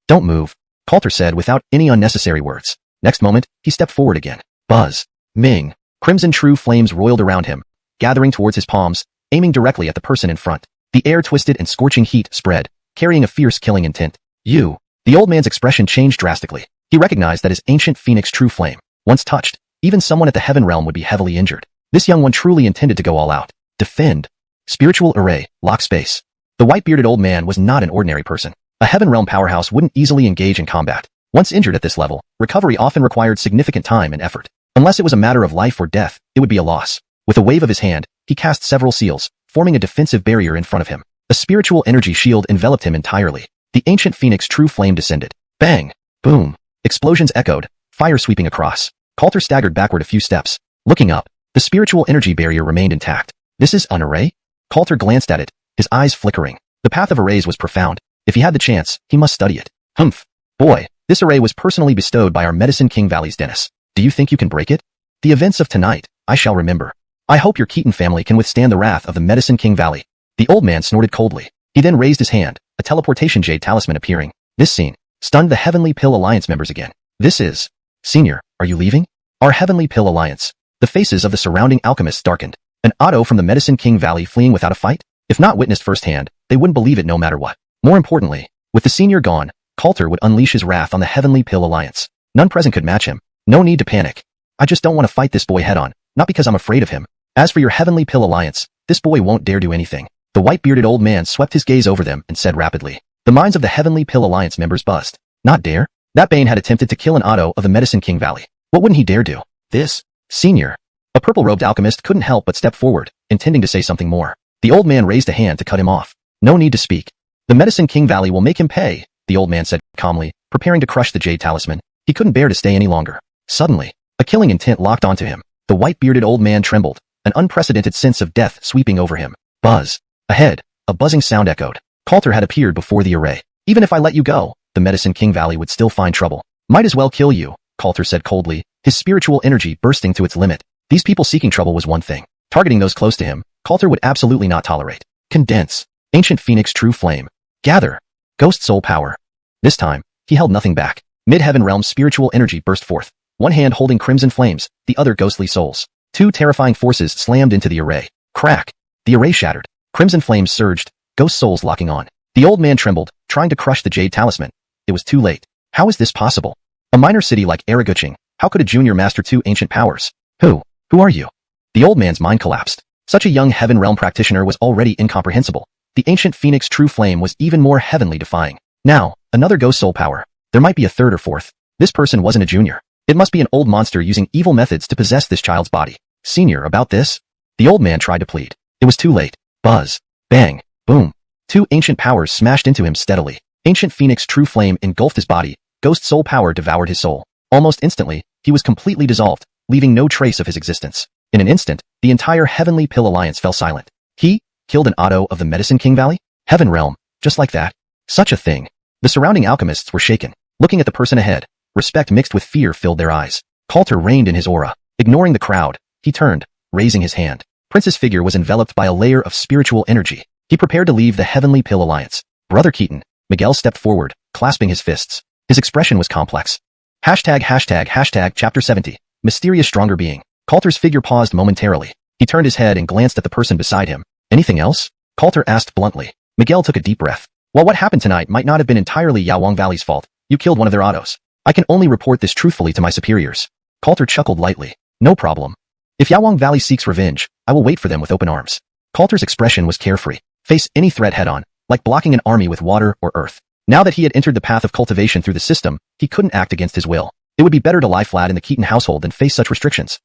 Don't move, Coulter said without any unnecessary words. Next moment, he stepped forward again. Buzz. Ming. Crimson true flames roiled around him, gathering towards his palms, aiming directly at the person in front. The air twisted and scorching heat spread, carrying a fierce killing intent. You. The old man's expression changed drastically. He recognized that his ancient phoenix true flame, once touched, even someone at the heaven realm would be heavily injured. This young one truly intended to go all out. Defend. Spiritual array, lock space. The white-bearded old man was not an ordinary person. A heaven realm powerhouse wouldn't easily engage in combat. Once injured at this level, recovery often required significant time and effort. Unless it was a matter of life or death, it would be a loss. With a wave of his hand, he cast several seals, forming a defensive barrier in front of him. A spiritual energy shield enveloped him entirely. The ancient phoenix true flame descended. Bang! Boom! Explosions echoed, fire sweeping across. Coulter staggered backward a few steps. Looking up, the spiritual energy barrier remained intact. This is an array? Coulter glanced at it, his eyes flickering. The path of arrays was profound. If he had the chance, he must study it. Humph! Boy, this array was personally bestowed by our Medicine King Valley's Dennis. Do you think you can break it? The events of tonight, I shall remember. I hope your Keaton family can withstand the wrath of the Medicine King Valley. The old man snorted coldly. He then raised his hand, a teleportation jade talisman appearing. This scene stunned the Heavenly Pill Alliance members again. This is... Senior, are you leaving? Our Heavenly Pill Alliance. The faces of the surrounding alchemists darkened. An Otto from the Medicine King Valley fleeing without a fight? If not witnessed firsthand, they wouldn't believe it no matter what. More importantly, with the senior gone, Coulter would unleash his wrath on the Heavenly Pill Alliance. None present could match him. No need to panic. I just don't want to fight this boy head-on, not because I'm afraid of him. As for your Heavenly Pill Alliance, this boy won't dare do anything. The white-bearded old man swept his gaze over them and said rapidly. The minds of the Heavenly Pill Alliance members buzzed. Not dare? That Bane had attempted to kill an Otto of the Medicine King Valley. What wouldn't he dare do? This? Senior. A purple-robed alchemist couldn't help but step forward, intending to say something more. The old man raised a hand to cut him off. No need to speak. The Medicine King Valley will make him pay, the old man said calmly, preparing to crush the jade talisman. He couldn't bear to stay any longer. Suddenly, a killing intent locked onto him. The white-bearded old man trembled, an unprecedented sense of death sweeping over him. Buzz. Ahead, a buzzing sound echoed. Coulter had appeared before the array. Even if I let you go, the Medicine King Valley would still find trouble. Might as well kill you, Coulter said coldly, his spiritual energy bursting to its limit. These people seeking trouble was one thing. Targeting those close to him, Coulter would absolutely not tolerate. Condense. Ancient Phoenix True Flame. Gather. Ghost Soul Power. This time, he held nothing back. Mid-heaven realm's spiritual energy burst forth. One hand holding crimson flames, the other ghostly souls. Two terrifying forces slammed into the array. Crack. The array shattered. Crimson flames surged, ghost souls locking on. The old man trembled, trying to crush the jade talisman. It was too late. How is this possible? A minor city like Araguching, how could a junior master two ancient powers? Who are you? The old man's mind collapsed. Such a young heaven realm practitioner was already incomprehensible. The ancient Phoenix True Flame was even more heavenly defying. Now, another ghost soul power. There might be a third or fourth. This person wasn't a junior. It must be an old monster using evil methods to possess this child's body. Senior, about this? The old man tried to plead. It was too late. Buzz. Bang. Boom. Two ancient powers smashed into him steadily. Ancient Phoenix True Flame engulfed his body. Ghost soul power devoured his soul. Almost instantly, he was completely dissolved, leaving no trace of his existence. In an instant, the entire Heavenly Pill Alliance fell silent. He killed an Otto of the Medicine King Valley? Heaven Realm, just like that? Such a thing. The surrounding alchemists were shaken. Looking at the person ahead, respect mixed with fear filled their eyes. Coulter reigned in his aura. Ignoring the crowd, he turned, raising his hand. Prince's figure was enveloped by a layer of spiritual energy. He prepared to leave the Heavenly Pill Alliance. Brother Keaton. Miguel stepped forward, clasping his fists. His expression was complex. Hashtag Chapter 70. Mysterious Stronger Being. Coulter's figure paused momentarily. He turned his head and glanced at the person beside him. Anything else? Coulter asked bluntly. Miguel took a deep breath. While what happened tonight might not have been entirely Yawang Valley's fault, you killed one of their autos. I can only report this truthfully to my superiors. Coulter chuckled lightly. No problem. If Yawang Valley seeks revenge, I will wait for them with open arms. Coulter's expression was carefree. Face any threat head-on, like blocking an army with water or earth. Now that he had entered the path of cultivation through the system, he couldn't act against his will. It would be better to lie flat in the Keaton household than face such restrictions.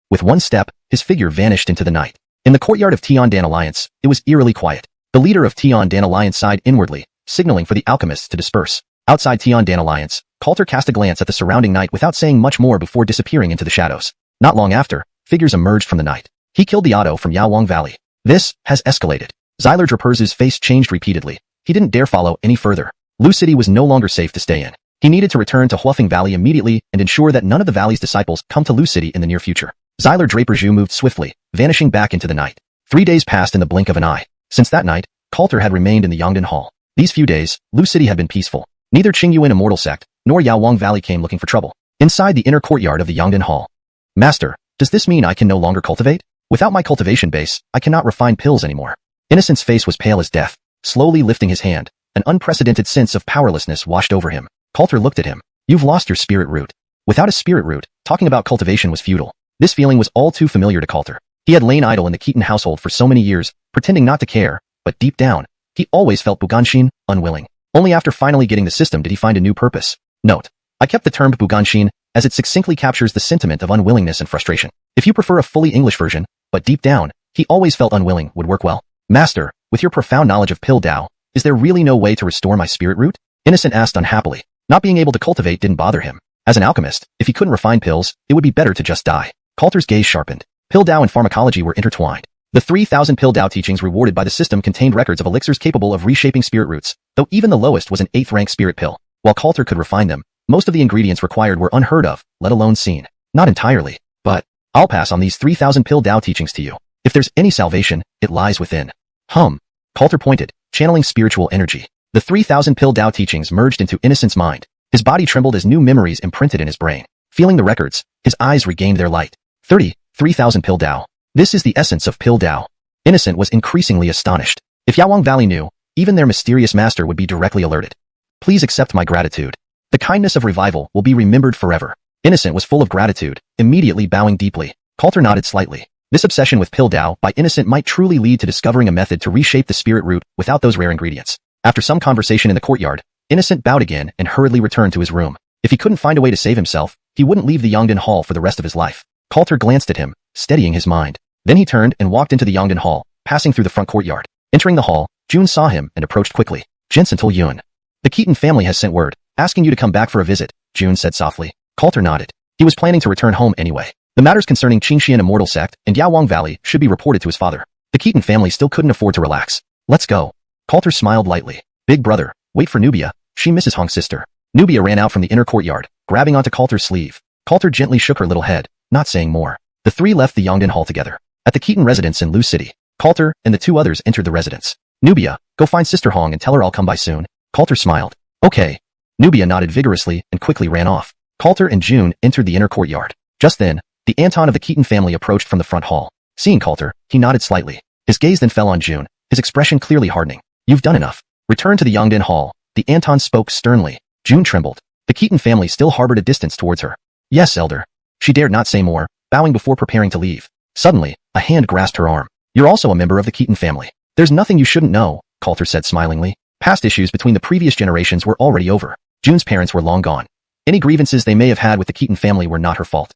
With one step, his figure vanished into the night. In the courtyard of Tiandan Alliance, it was eerily quiet. The leader of Tiandan Alliance sighed inwardly, signaling for the alchemists to disperse. Outside Tiandan Alliance, Coulter cast a glance at the surrounding night without saying much more before disappearing into the shadows. Not long after, figures emerged from the night. He killed the Otto from Yawang Valley. This has escalated. Xyler Draperz's face changed repeatedly. He didn't dare follow any further. Lu City was no longer safe to stay in. He needed to return to Huafeng Valley immediately and ensure that none of the valley's disciples come to Lu City in the near future. Xyler Draperzu moved swiftly, vanishing back into the night. 3 days passed in the blink of an eye. Since that night, Coulter had remained in the Yongdan Hall. These few days, Lu City had been peaceful. Neither Qingyuan Immortal Sect, nor Yawang Valley came looking for trouble. Inside the inner courtyard of the Yongdan Hall. Master, does this mean I can no longer cultivate? Without my cultivation base, I cannot refine pills anymore. Innocent's face was pale as death. Slowly lifting his hand, an unprecedented sense of powerlessness washed over him. Coulter looked at him. You've lost your spirit root. Without a spirit root, talking about cultivation was futile. This feeling was all too familiar to Coulter. He had lain idle in the Keaton household for so many years, pretending not to care, but deep down, he always felt Buganshin, unwilling. Only after finally getting the system did he find a new purpose. Note: I kept the term Buganshin, as it succinctly captures the sentiment of unwillingness and frustration. If you prefer a fully English version, but deep down, he always felt unwilling, would work well. Master, with your profound knowledge of Pill Dao, is there really no way to restore my spirit root? Innocent asked unhappily. Not being able to cultivate didn't bother him. As an alchemist, if he couldn't refine pills, it would be better to just die. Coulter's gaze sharpened. Pill Dao and pharmacology were intertwined. The 3,000 Pill Dao teachings rewarded by the system contained records of elixirs capable of reshaping spirit roots, though even the lowest was an 8th rank spirit pill. While Coulter could refine them, most of the ingredients required were unheard of, let alone seen. Not entirely, but I'll pass on these 3,000 Pill Dao teachings to you. If there's any salvation, it lies within. Coulter pointed, channeling spiritual energy. The 3,000 Pill Dao teachings merged into Innocent's mind. His body trembled as new memories imprinted in his brain. Feeling the records, his eyes regained their light. 3,000 Pill Dao. This is the essence of Pill Dao. Innocent was increasingly astonished. If Yawang Valley knew, even their mysterious master would be directly alerted. Please accept my gratitude. The kindness of revival will be remembered forever. Innocent was full of gratitude, immediately bowing deeply. Coulter nodded slightly. This obsession with Pill Dao by Innocent might truly lead to discovering a method to reshape the spirit root without those rare ingredients. After some conversation in the courtyard, Innocent bowed again and hurriedly returned to his room. If he couldn't find a way to save himself, he wouldn't leave the Yongdan Hall for the rest of his life. Coulter glanced at him, steadying his mind. Then he turned and walked into the Yongdan Hall, passing through the front courtyard. Entering the hall, June saw him and approached quickly. Jensental Yun. The Keaton family has sent word, asking you to come back for a visit, June said softly. Coulter nodded. He was planning to return home anyway. The matters concerning Xianxia Immortal Sect and Yaowang Valley should be reported to his father. The Keaton family still couldn't afford to relax. Let's go. Coulter smiled lightly. Big brother, wait for Nubia. She misses Hong's sister. Nubia ran out from the inner courtyard, grabbing onto Coulter's sleeve. Coulter gently shook her little head, not saying more. The three left the Yongdan Hall together. At the Keaton residence in Lu City, Coulter and the two others entered the residence. Nubia, go find Sister Hong and tell her I'll come by soon. Coulter smiled. Okay. Nubia nodded vigorously and quickly ran off. Coulter and June entered the inner courtyard. Just then, the Anton of the Keaton family approached from the front hall. Seeing Coulter, he nodded slightly. His gaze then fell on June, his expression clearly hardening. You've done enough. Return to the Yongdan Hall. The Anton spoke sternly. June trembled. The Keaton family still harbored a distance towards her. Yes, elder. She dared not say more, bowing before preparing to leave. Suddenly, a hand grasped her arm. You're also a member of the Keaton family. There's nothing you shouldn't know, Coulter said smilingly. Past issues between the previous generations were already over. June's parents were long gone. Any grievances they may have had with the Keaton family were not her fault.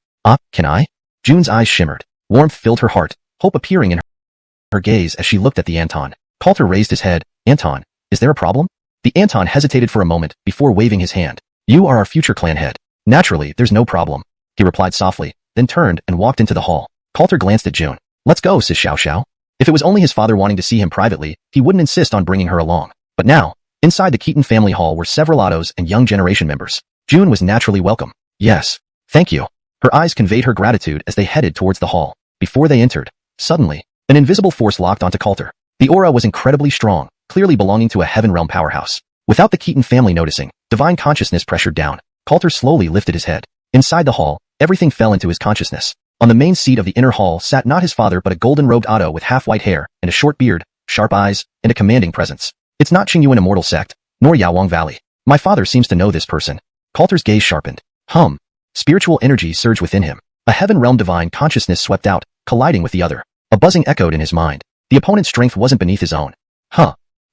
Can I? June's eyes shimmered. Warmth filled her heart, hope appearing in her gaze as she looked at the Anton. Coulter raised his head. Anton, is there a problem? The Anton hesitated for a moment before waving his hand. You are our future clan head. Naturally, there's no problem, he replied softly, then turned and walked into the hall. Coulter glanced at June. Let's go, sis Xiao. If it was only his father wanting to see him privately, he wouldn't insist on bringing her along. But now, inside the Keaton family hall were several Ottos and young generation members. June was naturally welcome. Yes. Thank you. Her eyes conveyed her gratitude as they headed towards the hall. Before they entered, suddenly, an invisible force locked onto Coulter. The aura was incredibly strong, clearly belonging to a Heaven Realm powerhouse. Without the Keaton family noticing, divine consciousness pressured down. Coulter slowly lifted his head. Inside the hall, everything fell into his consciousness. On the main seat of the inner hall sat not his father but a golden-robed Otto with half-white hair and a short beard, sharp eyes, and a commanding presence. It's not Qingyuan Immortal Sect, nor Yaowang Valley. My father seems to know this person. Coulter's gaze sharpened. Spiritual energy surged within him. A Heaven Realm divine consciousness swept out, colliding with the other. A buzzing echoed in his mind. The opponent's strength wasn't beneath his own.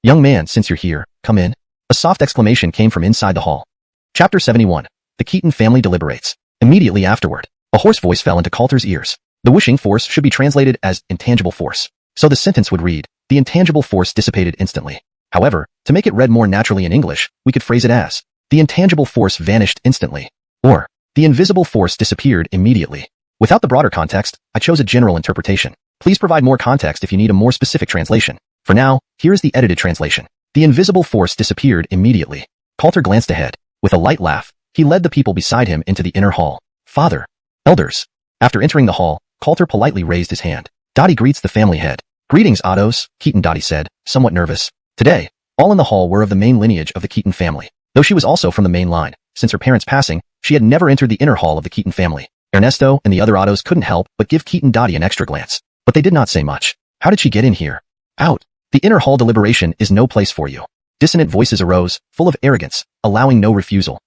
Young man, since you're here, come in. A soft exclamation came from inside the hall. Chapter 71. The Keaton family deliberates. Immediately afterward, a hoarse voice fell into Coulter's ears. The Wuxing force should be translated as intangible force. So the sentence would read, the intangible force dissipated instantly. However, to make it read more naturally in English, we could phrase it as, the intangible force vanished instantly. Or, the invisible force disappeared immediately. Without the broader context, I chose a general interpretation. Please provide more context if you need a more specific translation. For now, here is the edited translation. The invisible force disappeared immediately. Coulter glanced ahead. With a light laugh, he led the people beside him into the inner hall. Father. Elders. After entering the hall, Coulter politely raised his hand. Dottie greets the family head. Greetings, Ottos, Keaton Dottie said, somewhat nervous. Today, all in the hall were of the main lineage of the Keaton family. Though she was also from the main line, since her parents' passing, she had never entered the inner hall of the Keaton family. Ernesto and the other Ottos couldn't help but give Keaton Dottie an extra glance. But they did not say much. How did she get in here? Out. The inner hall deliberation is no place for you. Dissonant voices arose, full of arrogance, allowing no refusal.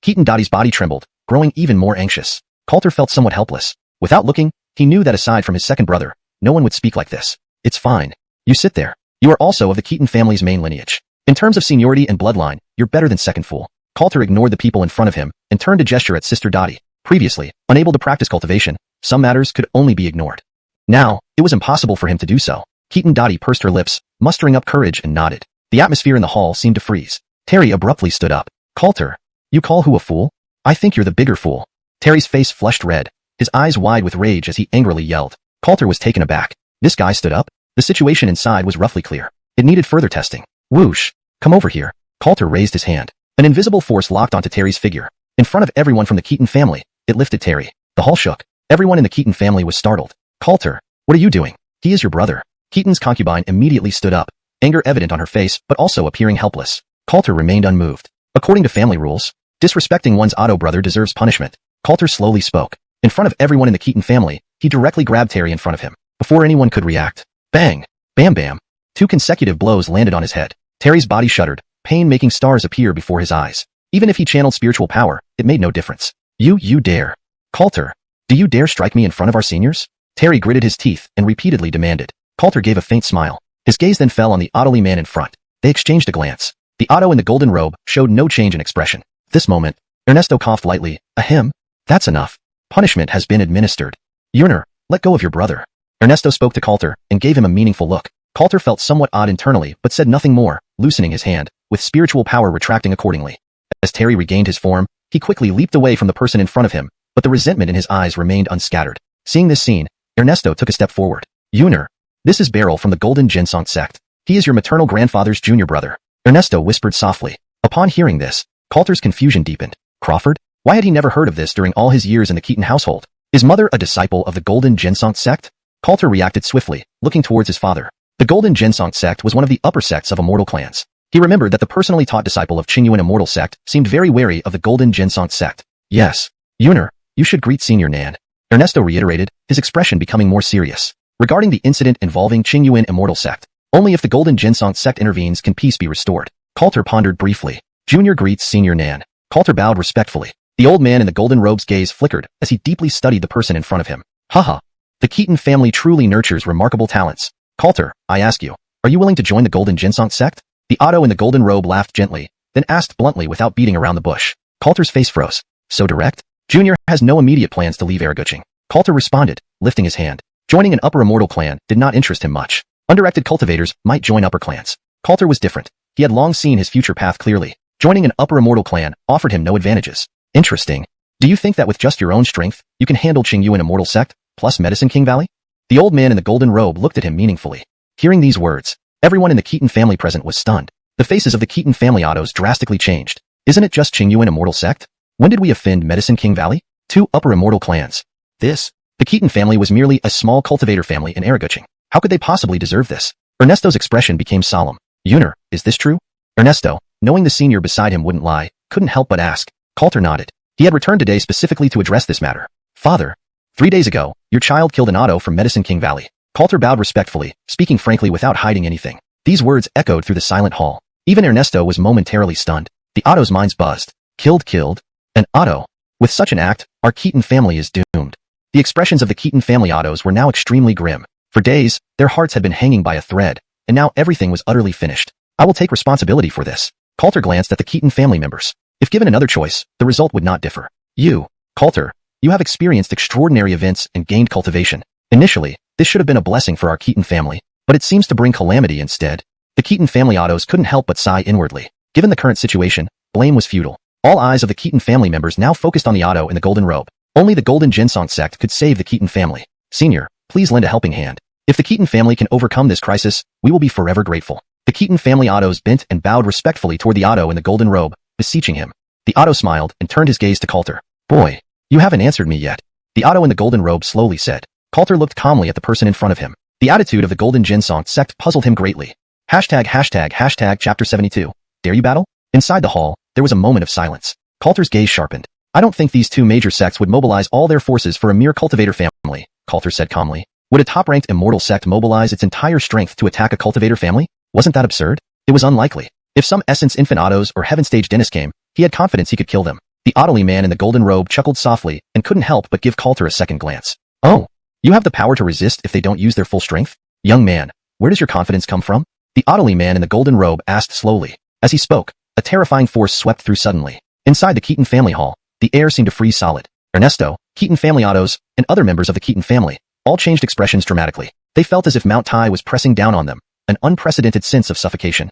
Keaton Dottie's body trembled, growing even more anxious. Coulter felt somewhat helpless. Without looking, he knew that aside from his second brother, no one would speak like this. It's fine. You sit there. You are also of the Keaton family's main lineage. In terms of seniority and bloodline, you're better than second fool. Coulter ignored the people in front of him and turned to gesture at Sister Dottie. Previously, unable to practice cultivation, some matters could only be ignored. Now, it was impossible for him to do so. Keaton Dottie pursed her lips, mustering up courage and nodded. The atmosphere in the hall seemed to freeze. Terry abruptly stood up. Coulter, you call who a fool? I think you're the bigger fool. Terry's face flushed red, his eyes wide with rage as he angrily yelled. Coulter was taken aback. This guy stood up? The situation inside was roughly clear. It needed further testing. Whoosh. Come over here. Coulter raised his hand. An invisible force locked onto Terry's figure. In front of everyone from the Keaton family, it lifted Terry. The hall shook. Everyone in the Keaton family was startled. Coulter, what are you doing? He is your brother. Keaton's concubine immediately stood up, anger evident on her face but also appearing helpless. Coulter remained unmoved. According to family rules, disrespecting one's Otto brother deserves punishment. Coulter slowly spoke. In front of everyone in the Keaton family, he directly grabbed Terry in front of him. Before anyone could react. Bang! Bam bam! 2 consecutive blows landed on his head. Terry's body shuddered, pain making stars appear before his eyes. Even if he channeled spiritual power, it made no difference. You dare. Coulter, do you dare strike me in front of our seniors? Terry gritted his teeth and repeatedly demanded. Coulter gave a faint smile. His gaze then fell on the Ottoly man in front. They exchanged a glance. The Otto in the golden robe showed no change in expression. At this moment, Ernesto coughed lightly. Ahem. That's enough. Punishment has been administered. Yearner, let go of your brother. Ernesto spoke to Coulter and gave him a meaningful look. Coulter felt somewhat odd internally but said nothing more, loosening his hand, with spiritual power retracting accordingly. As Terry regained his form, he quickly leaped away from the person in front of him, but the resentment in his eyes remained unscattered. Seeing this scene, Ernesto took a step forward. Yuner. This is Beryl from the Golden Ginsong sect. He is your maternal grandfather's junior brother. Ernesto whispered softly. Upon hearing this, Coulter's confusion deepened. Crawford? Why had he never heard of this during all his years in the Keaton household? Is mother a disciple of the Golden Ginsong sect? Coulter reacted swiftly, looking towards his father. The Golden Ginsong sect was one of the upper sects of immortal clans. He remembered that the personally taught disciple of Qingyuan immortal sect seemed very wary of the Golden Ginsong sect. Yes. Yuner, you should greet Senior Nan. Ernesto reiterated, his expression becoming more serious. Regarding the incident involving Qingyuan immortal sect, only if the Golden Ginsong sect intervenes can peace be restored. Coulter pondered briefly. Junior greets Senior Nan. Coulter bowed respectfully. The old man in the golden robe's gaze flickered as he deeply studied the person in front of him. Haha. The Keaton family truly nurtures remarkable talents. Coulter, I ask you, are you willing to join the Golden Ginsong sect? The Otto in the golden robe laughed gently, then asked bluntly without beating around the bush. Coulter's face froze. So direct? Junior has no immediate plans to leave Eraguching. Coulter responded, lifting his hand. Joining an upper immortal clan did not interest him much. Underacted cultivators might join upper clans. Coulter was different. He had long seen his future path clearly. Joining an upper immortal clan offered him no advantages. Interesting. Do you think that with just your own strength, you can handle Qingyuan immortal sect, plus Medicine King Valley? The old man in the golden robe looked at him meaningfully. Hearing these words, everyone in the Keaton family present was stunned. The faces of the Keaton family Ottos drastically changed. Isn't it just Qingyuan immortal sect? When did we offend Medicine King Valley? 2 upper immortal clans. The Keaton family was merely a small cultivator family in Eraguching. How could they possibly deserve this? Ernesto's expression became solemn. Yuner, is this true? Ernesto, knowing the senior beside him wouldn't lie, couldn't help but ask. Coulter nodded. He had returned today specifically to address this matter. Father, 3 days ago, your child killed an Otto from Medicine King Valley. Coulter bowed respectfully, speaking frankly without hiding anything. These words echoed through the silent hall. Even Ernesto was momentarily stunned. The Otto's minds buzzed. Killed? An Otto? With such an act, our Keaton family is doomed. The expressions of the Keaton family Ottos were now extremely grim. For days, their hearts had been hanging by a thread, and now everything was utterly finished. I will take responsibility for this. Coulter glanced at the Keaton family members. If given another choice, the result would not differ. You, Coulter, you have experienced extraordinary events and gained cultivation. Initially, this should have been a blessing for our Keaton family, but it seems to bring calamity instead. The Keaton family Ottos couldn't help but sigh inwardly. Given the current situation, blame was futile. All eyes of the Keaton family members now focused on the Otto in the golden robe. Only the Golden Ginsong sect could save the Keaton family. Senior, please lend a helping hand. If the Keaton family can overcome this crisis, we will be forever grateful. The Keaton family Ottos bent and bowed respectfully toward the Otto in the golden robe, beseeching him. The Otto smiled and turned his gaze to Coulter. Boy, you haven't answered me yet. The Otto in the golden robe slowly said. Coulter looked calmly at the person in front of him. The attitude of the Golden Ginsong sect puzzled him greatly. ####Chapter 72. Dare you battle? Inside the hall, there was a moment of silence. Coulter's gaze sharpened. I don't think these 2 major sects would mobilize all their forces for a mere cultivator family, Coulter said calmly. Would a top-ranked immortal sect mobilize its entire strength to attack a cultivator family? Wasn't that absurd? It was unlikely. If some Essence Infant Ottos or Heaven Stage Dennis came, he had confidence he could kill them. The Ottoly man in the golden robe chuckled softly and couldn't help but give Coulter a second glance. Oh, you have the power to resist if they don't use their full strength? Young man, where does your confidence come from? The Ottoly man in the golden robe asked slowly. As he spoke, a terrifying force swept through suddenly. Inside the Keaton family hall, the air seemed to freeze solid. Ernesto, Keaton family Ottos, and other members of the Keaton family all changed expressions dramatically. They felt as if Mount Tai was pressing down on them, an unprecedented sense of suffocation.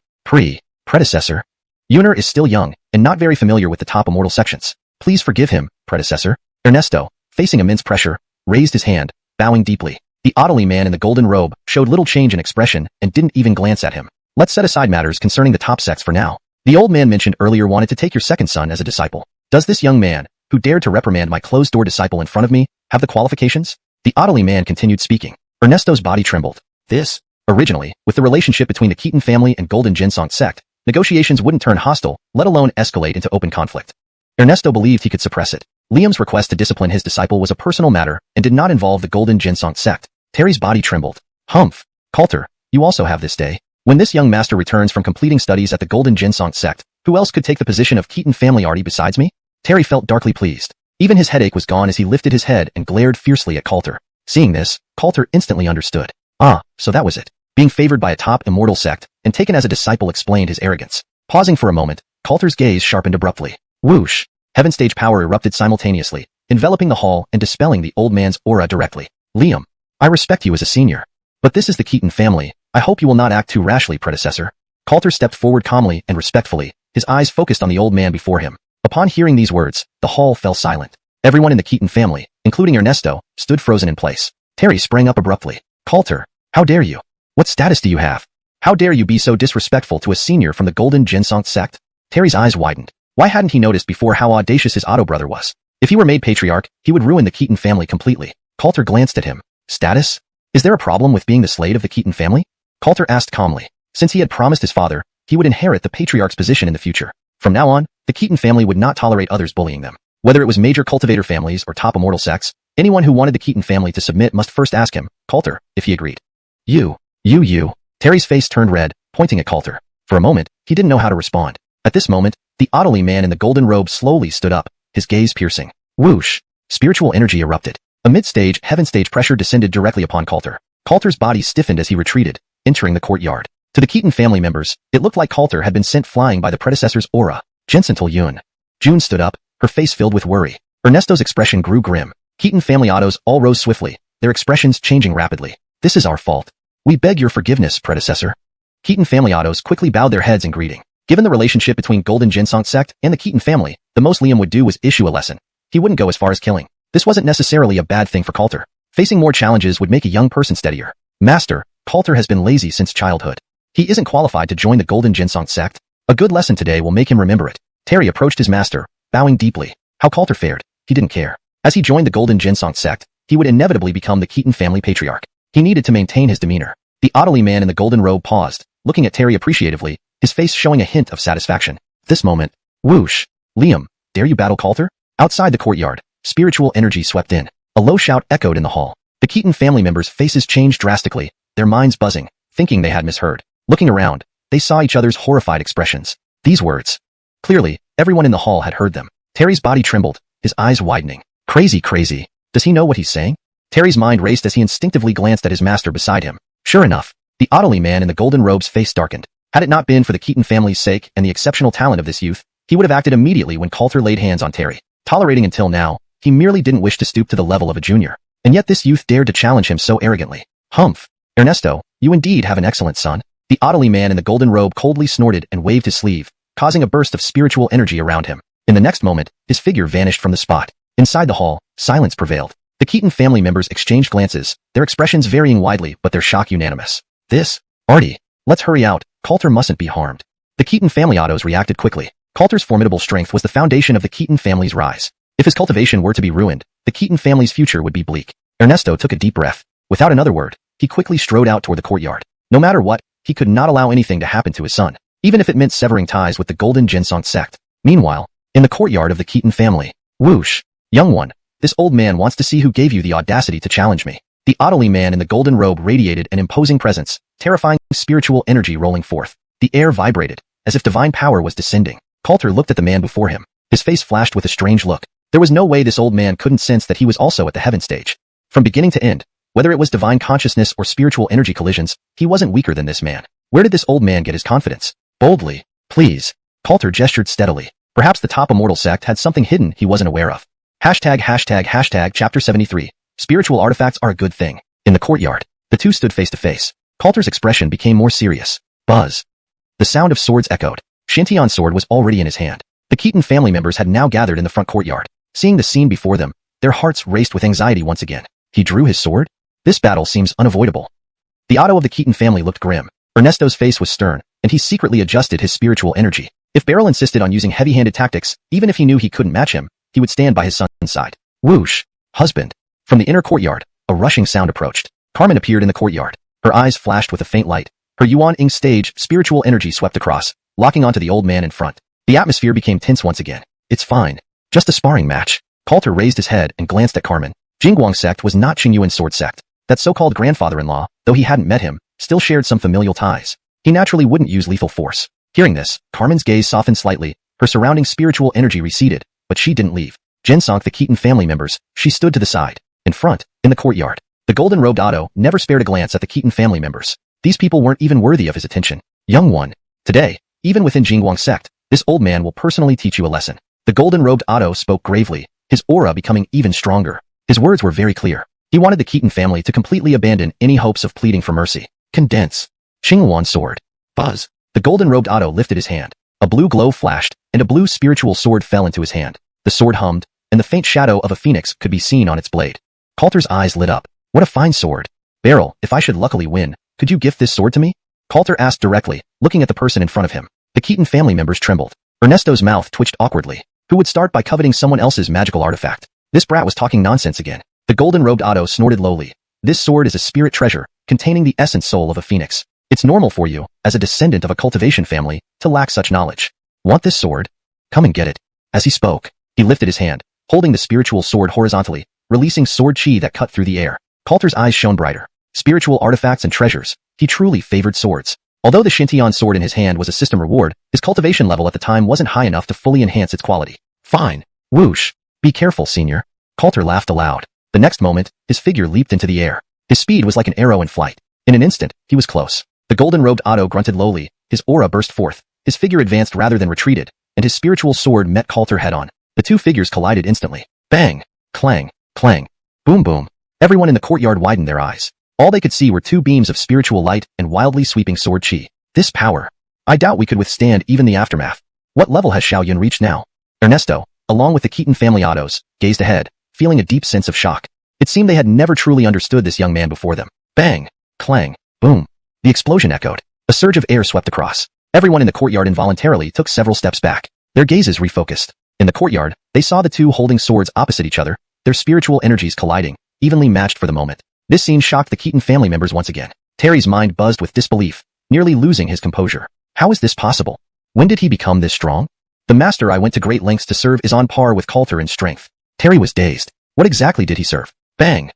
Predecessor. Yuner is still young, and not very familiar with the top immortal sections. Please forgive him, predecessor. Ernesto, facing immense pressure, raised his hand, bowing deeply. The Ottoly man in the golden robe showed little change in expression and didn't even glance at him. Let's set aside matters concerning the top sects for now. The old man mentioned earlier wanted to take your second son as a disciple. Does this young man, who dared to reprimand my closed-door disciple in front of me, have the qualifications? The Ottoly man continued speaking. Ernesto's body trembled. Originally, with the relationship between the Keaton family and Golden Ginsong sect, negotiations wouldn't turn hostile, let alone escalate into open conflict. Ernesto believed he could suppress it. Liam's request to discipline his disciple was a personal matter and did not involve the Golden Ginsong sect. Terry's body trembled. Humph. Coulter, you also have this day. When this young master returns from completing studies at the Golden Ginsong sect, who else could take the position of Keaton family arty besides me? Terry felt darkly pleased. Even his headache was gone as he lifted his head and glared fiercely at Coulter. Seeing this, Coulter instantly understood. Ah, so that was it. Being favored by a top immortal sect and taken as a disciple explained his arrogance. Pausing for a moment, Coulter's gaze sharpened abruptly. Whoosh! Heaven stage power erupted simultaneously, enveloping the hall and dispelling the old man's aura directly. Liam, I respect you as a senior. But this is the Keaton family. I hope you will not act too rashly, predecessor. Coulter stepped forward calmly and respectfully, his eyes focused on the old man before him. Upon hearing these words, the hall fell silent. Everyone in the Keaton family, including Ernesto, stood frozen in place. Terry sprang up abruptly. Coulter, how dare you? What status do you have? How dare you be so disrespectful to a senior from the Golden Ginsong sect? Terry's eyes widened. Why hadn't he noticed before how audacious his Otto brother was? If he were made patriarch, he would ruin the Keaton family completely. Coulter glanced at him. Status? Is there a problem with being the slave of the Keaton family? Coulter asked calmly. Since he had promised his father, he would inherit the patriarch's position in the future. From now on, the Keaton family would not tolerate others bullying them. Whether it was major cultivator families or top immortal sects, anyone who wanted the Keaton family to submit must first ask him, Coulter, if he agreed. You. Terry's face turned red, pointing at Coulter. For a moment, he didn't know how to respond. At this moment, the Ottoly man in the golden robe slowly stood up, his gaze piercing. Whoosh! Spiritual energy erupted. A mid-stage, heaven-stage pressure descended directly upon Coulter. Coulter's body stiffened as he retreated, entering the courtyard. To the Keaton family members, it looked like Coulter had been sent flying by the predecessor's aura. Gentle Yun. June stood up, her face filled with worry. Ernesto's expression grew grim. Keaton family Ottos all rose swiftly, their expressions changing rapidly. This is our fault. We beg your forgiveness, predecessor. Keaton family Ottos quickly bowed their heads in greeting. Given the relationship between Golden Ginsong sect and the Keaton family, the most Liam would do was issue a lesson. He wouldn't go as far as killing. This wasn't necessarily a bad thing for Coulter. Facing more challenges would make a young person steadier. Master, Coulter has been lazy since childhood. He isn't qualified to join the Golden Ginsong sect. A good lesson today will make him remember it. Terry approached his master, bowing deeply. How Coulter fared, he didn't care. As he joined the Golden Ginsong sect, he would inevitably become the Keaton family patriarch. He needed to maintain his demeanor. The Ottoly man in the golden robe paused, looking at Terry appreciatively, his face showing a hint of satisfaction. This moment, whoosh! Liam, dare you battle Coulter? Outside the courtyard, spiritual energy swept in. A low shout echoed in the hall. The Keaton family members' faces changed drastically, their minds buzzing, thinking they had misheard. Looking around, they saw each other's horrified expressions. These words. Clearly, everyone in the hall had heard them. Terry's body trembled, his eyes widening. Crazy. Does he know what he's saying? Terry's mind raced as he instinctively glanced at his master beside him. Sure enough, the Ottoly man in the golden robe's face darkened. Had it not been for the Keaton family's sake and the exceptional talent of this youth, he would have acted immediately when Coulter laid hands on Terry. Tolerating until now, he merely didn't wish to stoop to the level of a junior. And yet this youth dared to challenge him so arrogantly. Humph! Ernesto, you indeed have an excellent son. The Ottoly man in the golden robe coldly snorted and waved his sleeve, causing a burst of spiritual energy around him. In the next moment, his figure vanished from the spot. Inside the hall, silence prevailed. The Keaton family members exchanged glances, their expressions varying widely but their shock unanimous. Artie, let's hurry out, Coulter mustn't be harmed. The Keaton family Ottos reacted quickly. Coulter's formidable strength was the foundation of the Keaton family's rise. If his cultivation were to be ruined, the Keaton family's future would be bleak. Ernesto took a deep breath. Without another word, he quickly strode out toward the courtyard. No matter what, he could not allow anything to happen to his son, even if it meant severing ties with the Golden Ginsong sect. Meanwhile, in the courtyard of the Keaton family, whoosh! Young one, this old man wants to see who gave you the audacity to challenge me. The Ottoly man in the golden robe radiated an imposing presence, terrifying spiritual energy rolling forth. The air vibrated, as if divine power was descending. Coulter looked at the man before him. His face flashed with a strange look. There was no way this old man couldn't sense that he was also at the heaven stage. From beginning to end, whether it was divine consciousness or spiritual energy collisions, he wasn't weaker than this man. Where did this old man get his confidence? Boldly, please. Coulter gestured steadily. Perhaps the top immortal sect had something hidden he wasn't aware of. ###Chapter 73. Spiritual artifacts are a good thing. In the courtyard, the two stood face to face. Coulter's expression became more serious. Buzz. The sound of swords echoed. Xianxia's sword was already in his hand. The Keaton family members had now gathered in the front courtyard. Seeing the scene before them, their hearts raced with anxiety once again. He drew his sword? This battle seems unavoidable. The Otto of the Keaton family looked grim. Ernesto's face was stern, and he secretly adjusted his spiritual energy. If Beryl insisted on using heavy-handed tactics, even if he knew he couldn't match him, he would stand by his son's side. Whoosh! Husband! From the inner courtyard, a rushing sound approached. Carmen appeared in the courtyard. Her eyes flashed with a faint light. Her Yuan-Ing stage spiritual energy swept across, locking onto the old man in front. The atmosphere became tense once again. It's fine. Just a sparring match. Coulter raised his head and glanced at Carmen. Jingguang sect was not Qingyuan's sword sect. That so-called grandfather-in-law, though he hadn't met him, still shared some familial ties. He naturally wouldn't use lethal force. Hearing this, Carmen's gaze softened slightly, her surrounding spiritual energy receded, but she didn't leave. Jinsong the Keaton family members, she stood to the side. In front, in the courtyard, the golden-robed Otto never spared a glance at the Keaton family members. These people weren't even worthy of his attention. Young one. Today, even within Jingguang sect, this old man will personally teach you a lesson. The golden-robed Otto spoke gravely, his aura becoming even stronger. His words were very clear. He wanted the Keaton family to completely abandon any hopes of pleading for mercy. Condense. Xinghuan sword. Buzz. The golden-robed Otto lifted his hand. A blue glow flashed, and a blue spiritual sword fell into his hand. The sword hummed, and the faint shadow of a phoenix could be seen on its blade. Coulter's eyes lit up. What a fine sword. Beryl, if I should luckily win, could you gift this sword to me? Coulter asked directly, looking at the person in front of him. The Keaton family members trembled. Ernesto's mouth twitched awkwardly. Who would start by coveting someone else's magical artifact? This brat was talking nonsense again. The golden-robed Otto snorted lowly. This sword is a spirit treasure, containing the essence soul of a phoenix. It's normal for you, as a descendant of a cultivation family, to lack such knowledge. Want this sword? Come and get it. As he spoke, he lifted his hand, holding the spiritual sword horizontally, releasing sword chi that cut through the air. Coulter's eyes shone brighter. Spiritual artifacts and treasures. He truly favored swords. Although the Xianxia sword in his hand was a system reward, his cultivation level at the time wasn't high enough to fully enhance its quality. Fine. Whoosh. Be careful, senior. Coulter laughed aloud. The next moment, his figure leaped into the air. His speed was like an arrow in flight. In an instant, he was close. The golden-robed Otto grunted lowly, his aura burst forth. His figure advanced rather than retreated, and his spiritual sword met Coulter head-on. The two figures collided instantly. Bang! Clang! Clang! Boom boom! Everyone in the courtyard widened their eyes. All they could see were two beams of spiritual light and wildly sweeping sword chi. This power. I doubt we could withstand even the aftermath. What level has Xiaoyun reached now? Ernesto, along with the Keaton family Ottos, gazed ahead, feeling a deep sense of shock. It seemed they had never truly understood this young man before them. Bang! Clang! Boom! The explosion echoed. A surge of air swept across. Everyone in the courtyard involuntarily took several steps back. Their gazes refocused. In the courtyard, they saw the two holding swords opposite each other, their spiritual energies colliding, evenly matched for the moment. This scene shocked the Keaton family members once again. Terry's mind buzzed with disbelief, nearly losing his composure. How is this possible? When did he become this strong? The master I went to great lengths to serve is on par with Coulter in strength. Terry was dazed. What exactly did he serve? Bang!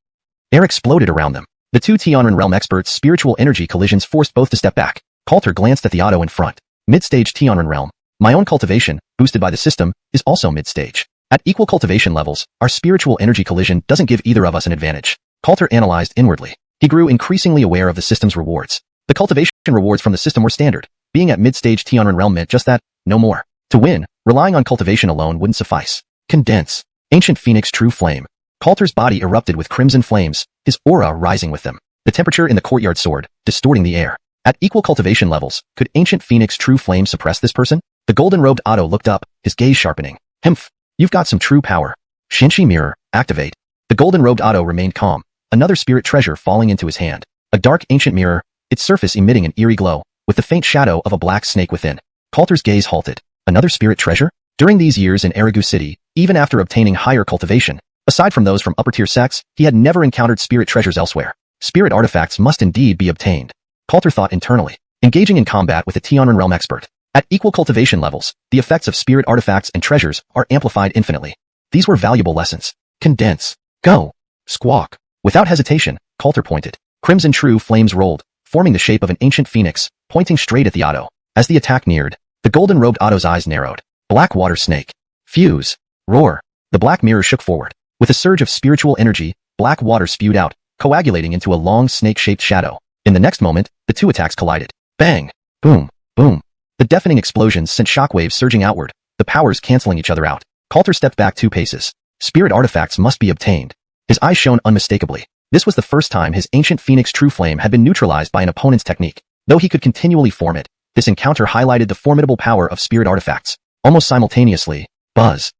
Air exploded around them. The two Tianren realm experts' spiritual energy collisions forced both to step back. Coulter glanced at the Otto in front. Mid-stage Tianren realm. My own cultivation, boosted by the system, is also mid-stage. At equal cultivation levels, our spiritual energy collision doesn't give either of us an advantage. Coulter analyzed inwardly. He grew increasingly aware of the system's rewards. The cultivation rewards from the system were standard. Being at mid-stage Tianren realm meant just that, no more. To win, relying on cultivation alone wouldn't suffice. Condense. Ancient Phoenix True Flame. Coulter's body erupted with crimson flames, his aura rising with them. The temperature in the courtyard soared, distorting the air. At equal cultivation levels, could Ancient Phoenix True Flame suppress this person? The golden-robed Otto looked up, his gaze sharpening. Hmph. You've got some true power. Xianxia mirror, activate. The golden-robed Otto remained calm, another spirit treasure falling into his hand. A dark ancient mirror, its surface emitting an eerie glow, with the faint shadow of a black snake within. Coulter's gaze halted. Another spirit treasure? During these years in Erigu City, even after obtaining higher cultivation, aside from those from upper-tier sects, he had never encountered spirit treasures elsewhere. Spirit artifacts must indeed be obtained. Coulter thought internally, engaging in combat with a Tianren realm expert. At equal cultivation levels, the effects of spirit artifacts and treasures are amplified infinitely. These were valuable lessons. Condense. Go. Squawk. Without hesitation, Coulter pointed. Crimson true flames rolled, forming the shape of an ancient phoenix, pointing straight at the Otto. As the attack neared, the golden-robed Otto's eyes narrowed. Black water snake. Fuse. Roar. The black mirror shook forward. With a surge of spiritual energy, black water spewed out, coagulating into a long snake-shaped shadow. In the next moment, the two attacks collided. Bang! Boom! Boom! The deafening explosions sent shockwaves surging outward, the powers canceling each other out. Coulter stepped back 2 paces. Spirit artifacts must be obtained. His eyes shone unmistakably. This was the first time his ancient Phoenix True Flame had been neutralized by an opponent's technique. Though he could continually form it, this encounter highlighted the formidable power of spirit artifacts. Almost simultaneously, buzz.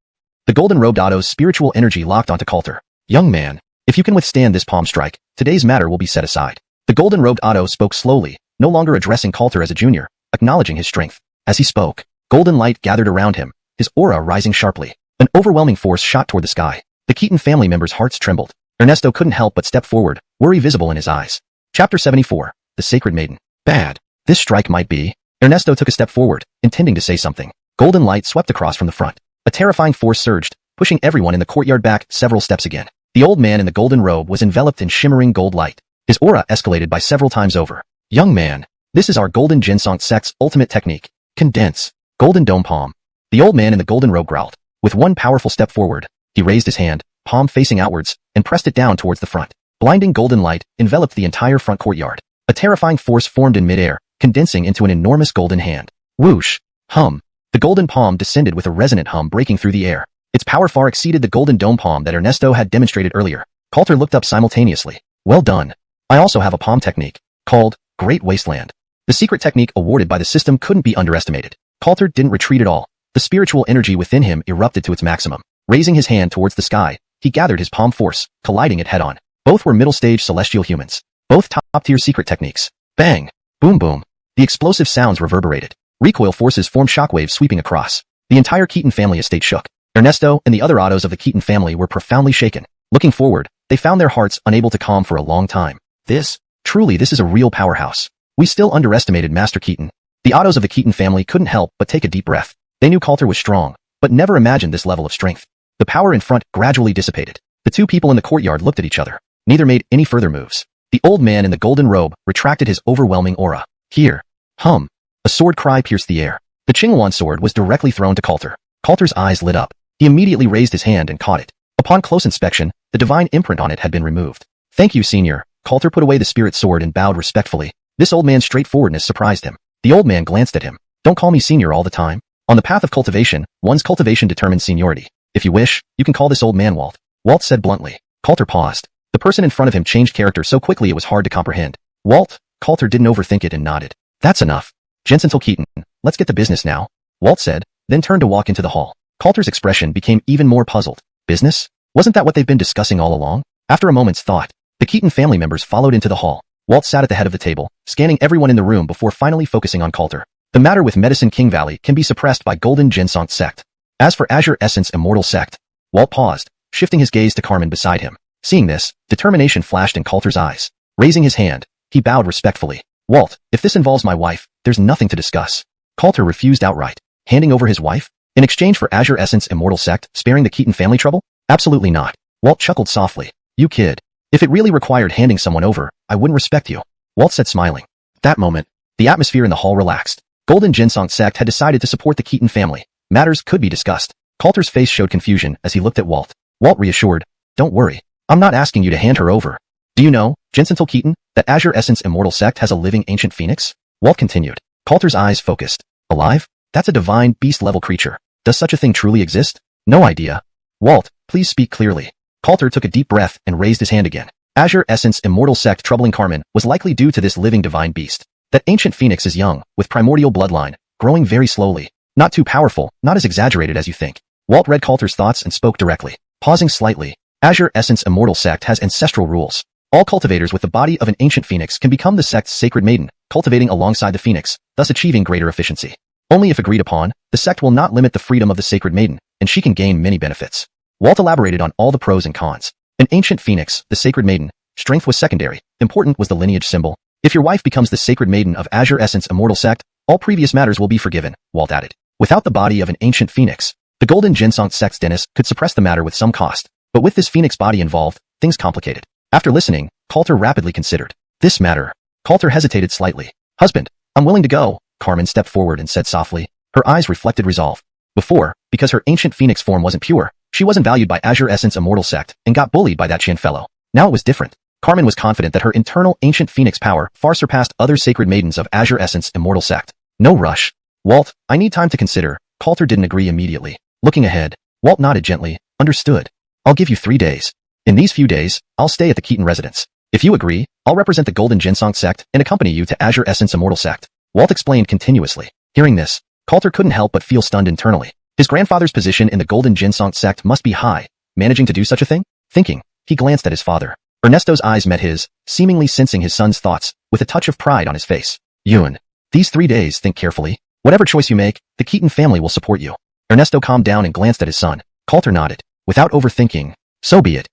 The golden-robed Otto's spiritual energy locked onto Coulter. Young man, if you can withstand this palm strike, today's matter will be set aside. The golden-robed Otto spoke slowly, no longer addressing Coulter as a junior, acknowledging his strength. As he spoke, golden light gathered around him, his aura rising sharply. An overwhelming force shot toward the sky. The Keaton family members' hearts trembled. Ernesto couldn't help but step forward, worry visible in his eyes. Chapter 74. The Sacred Maiden. Bad. This strike might be. Ernesto took a step forward, intending to say something. Golden light swept across from the front. A terrifying force surged, pushing everyone in the courtyard back several steps again. The old man in the golden robe was enveloped in shimmering gold light. His aura escalated by several times over. Young man, this is our Golden Jinsong sect's ultimate technique. Condense. Golden Dome Palm. The old man in the golden robe growled. With one powerful step forward, he raised his hand, palm facing outwards, and pressed it down towards the front. Blinding golden light enveloped the entire front courtyard. A terrifying force formed in midair, condensing into an enormous golden hand. Whoosh. Hum. The golden palm descended with a resonant hum breaking through the air. Its power far exceeded the golden dome palm that Ernesto had demonstrated earlier. Coulter looked up simultaneously. Well done. I also have a palm technique, called Great Wasteland. The secret technique awarded by the system couldn't be underestimated. Coulter didn't retreat at all. The spiritual energy within him erupted to its maximum. Raising his hand towards the sky, he gathered his palm force, colliding it head-on. Both were middle-stage celestial humans. Both top-tier secret techniques. Bang! Boom boom. The explosive sounds reverberated. Recoil forces formed shockwaves sweeping across. The entire Keaton family estate shook. Ernesto and the other Ottos of the Keaton family were profoundly shaken. Looking forward, they found their hearts unable to calm for a long time. This is a real powerhouse. We still underestimated Master Keaton. The Ottos of the Keaton family couldn't help but take a deep breath. They knew Coulter was strong, but never imagined this level of strength. The power in front gradually dissipated. The two people in the courtyard looked at each other. Neither made any further moves. The old man in the golden robe retracted his overwhelming aura. Here. Hum. A sword cry pierced the air. The Qinghuan sword was directly thrown to Coulter. Coulter's eyes lit up. He immediately raised his hand and caught it. Upon close inspection, the divine imprint on it had been removed. Thank you, Senior. Coulter put away the spirit sword and bowed respectfully. This old man's straightforwardness surprised him. The old man glanced at him. Don't call me Senior all the time. On the path of cultivation, one's cultivation determines seniority. If you wish, you can call this old man Walt. Walt said bluntly. Coulter paused. The person in front of him changed character so quickly it was hard to comprehend. Walt? Coulter didn't overthink it and nodded. That's enough. Jensen Keaton, let's get to business now. Walt said, then turned to walk into the hall. Coulter's expression became even more puzzled. Business? Wasn't that what they've been discussing all along? After a moment's thought, the Keaton family members followed into the hall. Walt sat at the head of the table, scanning everyone in the room before finally focusing on Coulter. The matter with Medicine King Valley can be suppressed by Golden Ginsong sect. As for Azure Essence Immortal sect, Walt paused, shifting his gaze to Carmen beside him. Seeing this, determination flashed in Coulter's eyes. Raising his hand, he bowed respectfully. Walt, if this involves my wife, there's nothing to discuss. Coulter refused outright. Handing over his wife? In exchange for Azure Essence Immortal sect, sparing the Keaton family trouble? Absolutely not. Walt chuckled softly. You kid. If it really required handing someone over, I wouldn't respect you. Walt said smiling. At that moment, the atmosphere in the hall relaxed. Golden Ginsong sect had decided to support the Keaton family. Matters could be discussed. Coulter's face showed confusion as he looked at Walt. Walt reassured. Don't worry. I'm not asking you to hand her over. Do you know, Jensen Keaton, that Azure Essence Immortal sect has a living ancient phoenix? Walt continued. Coulter's eyes focused. Alive? That's a divine beast-level creature. Does such a thing truly exist? No idea. Walt, please speak clearly. Coulter took a deep breath and raised his hand again. Azure Essence Immortal sect troubling Carmen was likely due to this living divine beast. That ancient phoenix is young, with primordial bloodline, growing very slowly. Not too powerful, not as exaggerated as you think. Walt read Coulter's thoughts and spoke directly. Pausing slightly. Azure Essence Immortal sect has ancestral rules. All cultivators with the body of an ancient phoenix can become the sect's sacred maiden, cultivating alongside the phoenix, thus achieving greater efficiency. Only if agreed upon, the sect will not limit the freedom of the sacred maiden, and she can gain many benefits. Walt elaborated on all the pros and cons. An ancient phoenix, the sacred maiden, strength was secondary, important was the lineage symbol. If your wife becomes the sacred maiden of Azure Essence Immortal sect, all previous matters will be forgiven, Walt added. Without the body of an ancient phoenix, the Golden Ginsong sect's dentist could suppress the matter with some cost. But with this phoenix body involved, things complicated. After listening, Coulter rapidly considered. This matter. Coulter hesitated slightly. Husband, I'm willing to go. Carmen stepped forward and said softly. Her eyes reflected resolve. Before, because her ancient phoenix form wasn't pure, she wasn't valued by Azure Essence Immortal sect and got bullied by that Qian fellow. Now it was different. Carmen was confident that her internal ancient phoenix power far surpassed other sacred maidens of Azure Essence Immortal sect. No rush. Walt, I need time to consider. Coulter didn't agree immediately. Looking ahead, Walt nodded gently. Understood. I'll give you 3 days. In these few days, I'll stay at the Keaton residence. If you agree, I'll represent the Golden Ginsong sect and accompany you to Azure Essence Immortal sect. Walt explained continuously. Hearing this, Coulter couldn't help but feel stunned internally. His grandfather's position in the Golden Ginsong sect must be high. Managing to do such a thing? Thinking, he glanced at his father. Ernesto's eyes met his, seemingly sensing his son's thoughts, with a touch of pride on his face. Ewan, these 3 days, think carefully. Whatever choice you make, the Keaton family will support you. Ernesto calmed down and glanced at his son. Coulter nodded. Without overthinking, so be it.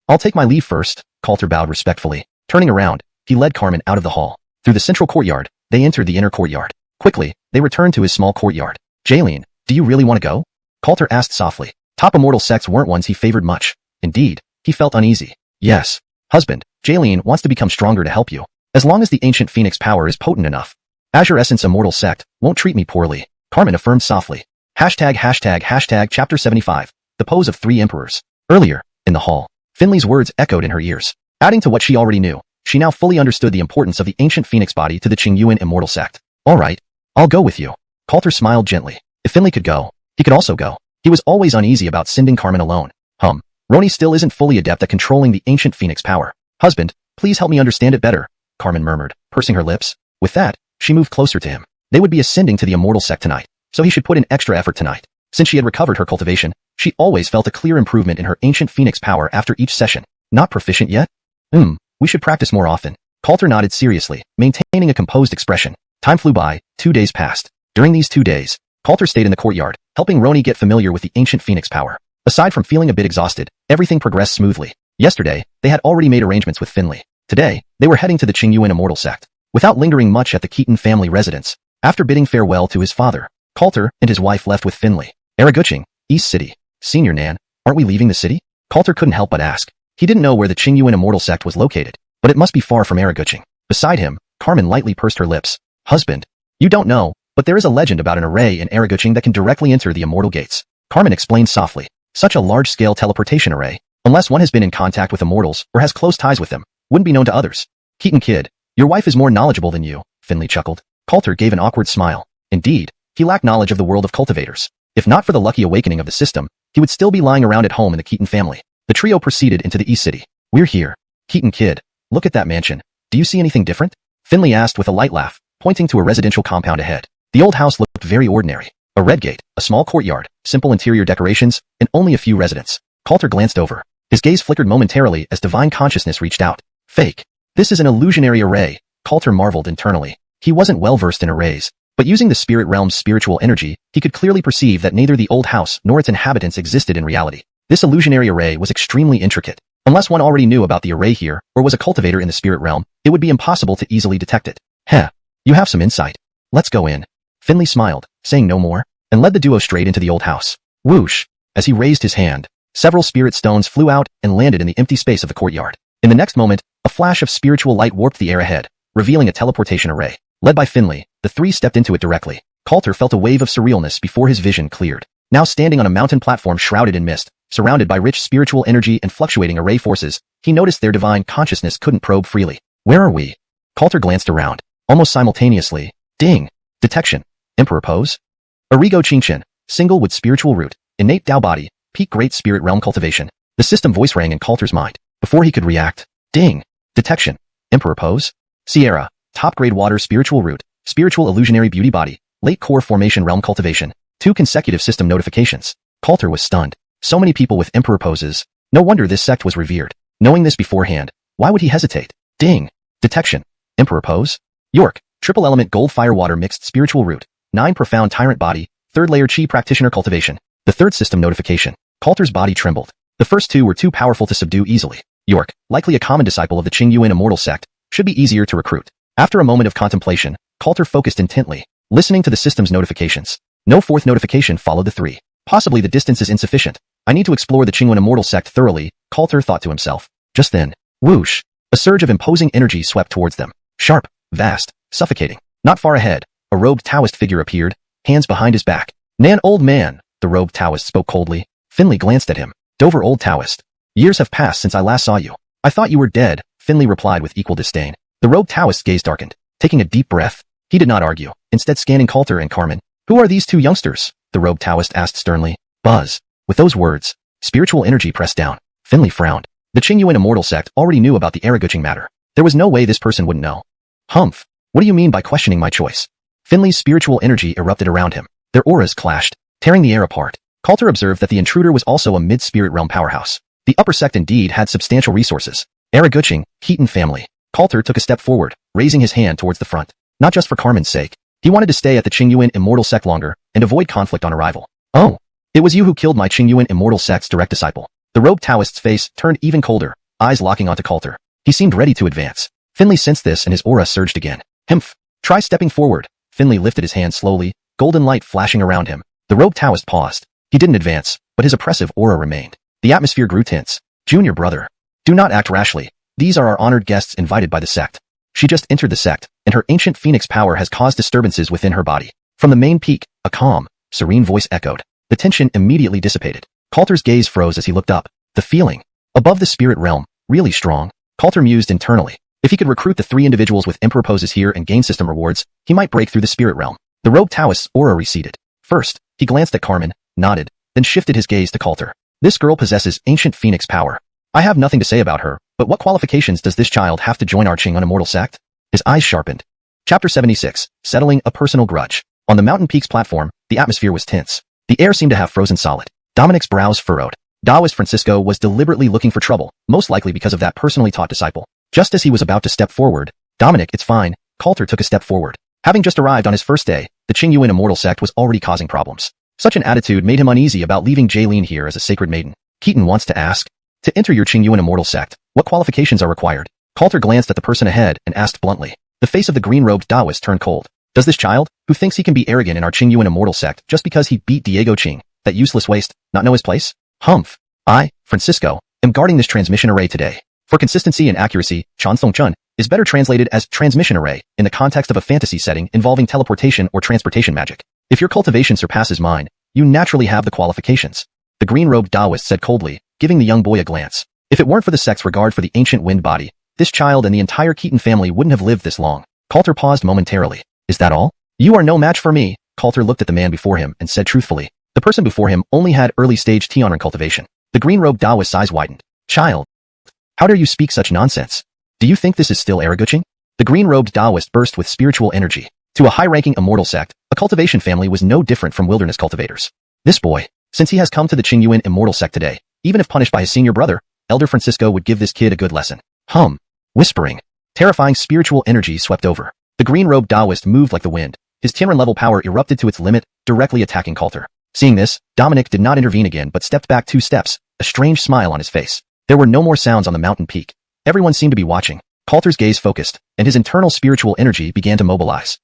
I'll take my leave first. Coulter bowed respectfully. Turning around, he led Carmen out of the hall. Through the central courtyard, they entered the inner courtyard. Quickly, they returned to his small courtyard. Jaylene, do you really want to go? Coulter asked softly. Top immortal sects weren't ones he favored much. Indeed, he felt uneasy. Yes. Husband, Jaylene wants to become stronger to help you. As long as the ancient phoenix power is potent enough. Azure Essence Immortal sect won't treat me poorly. Carmen affirmed softly. ###Chapter 75. The Pose of 3 Emperors. Earlier, in the hall, Finley's words echoed in her ears. Adding to what she already knew, she now fully understood the importance of the ancient phoenix body to the Qingyuan immortal sect. All right, I'll go with you. Coulter smiled gently. If Finley could go, he could also go. He was always uneasy about sending Carmen alone. Roni still isn't fully adept at controlling the ancient Phoenix power. Husband, please help me understand it better, Carmen murmured, pursing her lips. With that, she moved closer to him. They would be ascending to the immortal sect tonight, so he should put in extra effort tonight. Since she had recovered her cultivation, she always felt a clear improvement in her ancient Phoenix power after each session. Not proficient yet? We should practice more often. Coulter nodded seriously, maintaining a composed expression. Time flew by, 2 days passed. During these 2 days, Coulter stayed in the courtyard, helping Roni get familiar with the ancient Phoenix power. Aside from feeling a bit exhausted, everything progressed smoothly. Yesterday, they had already made arrangements with Finley. Today, they were heading to the Qingyuan immortal sect. Without lingering much at the Keaton family residence, after bidding farewell to his father, Coulter and his wife left with Finley. Araguching, East City. Senior Nan, aren't we leaving the city? Coulter couldn't help but ask. He didn't know where the Qingyuan immortal sect was located, but it must be far from Araguching. Beside him, Carmen lightly pursed her lips. Husband, you don't know, but there is a legend about an array in Araguching that can directly enter the immortal gates. Carmen explained softly. Such a large-scale teleportation array, unless one has been in contact with immortals or has close ties with them, wouldn't be known to others. Keaton kid, your wife is more knowledgeable than you, Finley chuckled. Coulter gave an awkward smile. Indeed, he lacked knowledge of the world of cultivators. If not for the lucky awakening of the system, he would still be lying around at home in the Keaton family. The trio proceeded into the East City. We're here. Keaton kid, look at that mansion. Do you see anything different? Finley asked with a light laugh, pointing to a residential compound ahead. The old house looked very ordinary. A red gate, a small courtyard, simple interior decorations, and only a few residents. Coulter glanced over. His gaze flickered momentarily as divine consciousness reached out. Fake. This is an illusionary array, Coulter marveled internally. He wasn't well versed in arrays, but using the spirit realm's spiritual energy, he could clearly perceive that neither the old house nor its inhabitants existed in reality. This illusionary array was extremely intricate. Unless one already knew about the array here or was a cultivator in the spirit realm, it would be impossible to easily detect it. Heh. You have some insight. Let's go in. Finley smiled, saying no more, and led the duo straight into the old house. Whoosh! As he raised his hand, several spirit stones flew out and landed in the empty space of the courtyard. In the next moment, a flash of spiritual light warped the air ahead, revealing a teleportation array. Led by Finley, the three stepped into it directly. Coulter felt a wave of surrealness before his vision cleared. Now standing on a mountain platform shrouded in mist, surrounded by rich spiritual energy and fluctuating array forces, he noticed their divine consciousness couldn't probe freely. Where are we? Coulter glanced around. Almost simultaneously. Ding! Detection. Emperor pose? Arigo Qingshan. Single with spiritual root. Innate Tao body. Peak great spirit realm cultivation. The system voice rang in Coulter's mind. Before he could react. Ding! Detection. Emperor pose? Sierra. Top grade water spiritual root. Spiritual illusionary beauty body. Late core formation realm cultivation. 2 consecutive system notifications. Coulter was stunned. So many people with emperor poses. No wonder this sect was revered. Knowing this beforehand, why would he hesitate? Ding! Detection. Emperor pose? York. Triple element gold fire water mixed spiritual root. 9 profound tyrant body. 3rd layer chi practitioner cultivation. The 3rd system notification. Coulter's body trembled. The first 2 were too powerful to subdue easily. York, likely a common disciple of the Qingyuan immortal sect, should be easier to recruit. After a moment of contemplation, Coulter focused intently, listening to the system's notifications. No 4th notification followed the 3. Possibly the distance is insufficient. I need to explore the Qingyuan immortal sect thoroughly, Coulter thought to himself. Just then, whoosh! A surge of imposing energy swept towards them. Sharp, vast, suffocating. Not far ahead, a robed Taoist figure appeared, hands behind his back. Nan, old man, the robed Taoist spoke coldly. Finley glanced at him. Dover, old Taoist. Years have passed since I last saw you. I thought you were dead, Finley replied with equal disdain. The robed Taoist's gaze darkened. Taking a deep breath, he did not argue, instead scanning Coulter and Carmen. Who are these 2 youngsters? The robed Taoist asked sternly. Buzz. With those words, spiritual energy pressed down. Finley frowned. The Qingyuan immortal sect already knew about the Araguching matter. There was no way this person wouldn't know. Humph. What do you mean by questioning my choice? Finley's spiritual energy erupted around him. Their auras clashed, tearing the air apart. Coulter observed that the intruder was also a mid-spirit realm powerhouse. The upper sect indeed had substantial resources. Araguching, Keaton family. Coulter took a step forward, raising his hand towards the front. Not just for Carmen's sake. He wanted to stay at the Qingyuan immortal sect longer and avoid conflict on arrival. Oh. It was you who killed my Qingyuan immortal sect's direct disciple. The robed Taoist's face turned even colder, eyes locking onto Coulter. He seemed ready to advance. Finley sensed this and his aura surged again. Himph. Try stepping forward. Finley lifted his hand slowly, golden light flashing around him. The robed Taoist paused. He didn't advance, but his oppressive aura remained. The atmosphere grew tense. Junior brother. Do not act rashly. These are our honored guests invited by the sect. She just entered the sect, and her ancient phoenix power has caused disturbances within her body. From the main peak, a calm, serene voice echoed. The tension immediately dissipated. Coulter's gaze froze as he looked up. The feeling, above the spirit realm, really strong. Coulter mused internally. If he could recruit the 3 individuals with emperor poses here and gain system rewards, he might break through the spirit realm. The robed Taoist's aura receded. First, he glanced at Carmen, nodded, then shifted his gaze to Coulter. This girl possesses ancient phoenix power. I have nothing to say about her, but what qualifications does this child have to join our Qing Immortal sect? His eyes sharpened. Chapter 76, Settling a Personal Grudge. On the mountain peaks platform, the atmosphere was tense. The air seemed to have frozen solid. Dominic's brows furrowed. Taoist Francisco was deliberately looking for trouble, most likely because of that personally taught disciple. Just as he was about to step forward, Dominic, it's fine, Coulter took a step forward. Having just arrived on his first day, the Qingyuan Immortal sect was already causing problems. Such an attitude made him uneasy about leaving Jaylene here as a sacred maiden. Keaton wants to ask, to enter your Qingyuan Immortal sect, what qualifications are required? Coulter glanced at the person ahead and asked bluntly. The face of the green-robed Taoist turned cold. Does this child, who thinks he can be arrogant in our Qingyuan Immortal sect just because he beat Diego Qing, that useless waste, not know his place? Humph. I, Francisco, am guarding this transmission array today. For consistency and accuracy, Chun is better translated as transmission array in the context of a fantasy setting involving teleportation or transportation magic. If your cultivation surpasses mine, you naturally have the qualifications. The green-robed Taoist said coldly, giving the young boy a glance. If it weren't for the sect's regard for the ancient wind body, this child and the entire Keaton family wouldn't have lived this long. Coulter paused momentarily. Is that all? You are no match for me. Coulter looked at the man before him and said truthfully. The person before him only had early-stage Tianren cultivation. The green-robed Taoist's eyes widened. Child. How dare you speak such nonsense? Do you think this is still Araguching? The green-robed Taoist burst with spiritual energy. To a high-ranking immortal sect, a cultivation family was no different from wilderness cultivators. This boy, since he has come to the Qingyuan Immortal sect today, even if punished by his senior brother, Elder Francisco would give this kid a good lesson. Whispering. Terrifying spiritual energy swept over. The green-robed Taoist moved like the wind. His Tianren-level power erupted to its limit, directly attacking Coulter. Seeing this, Dominic did not intervene again but stepped back 2 steps, a strange smile on his face. There were no more sounds on the mountain peak. Everyone seemed to be watching. Coulter's gaze focused, and his internal spiritual energy began to mobilize.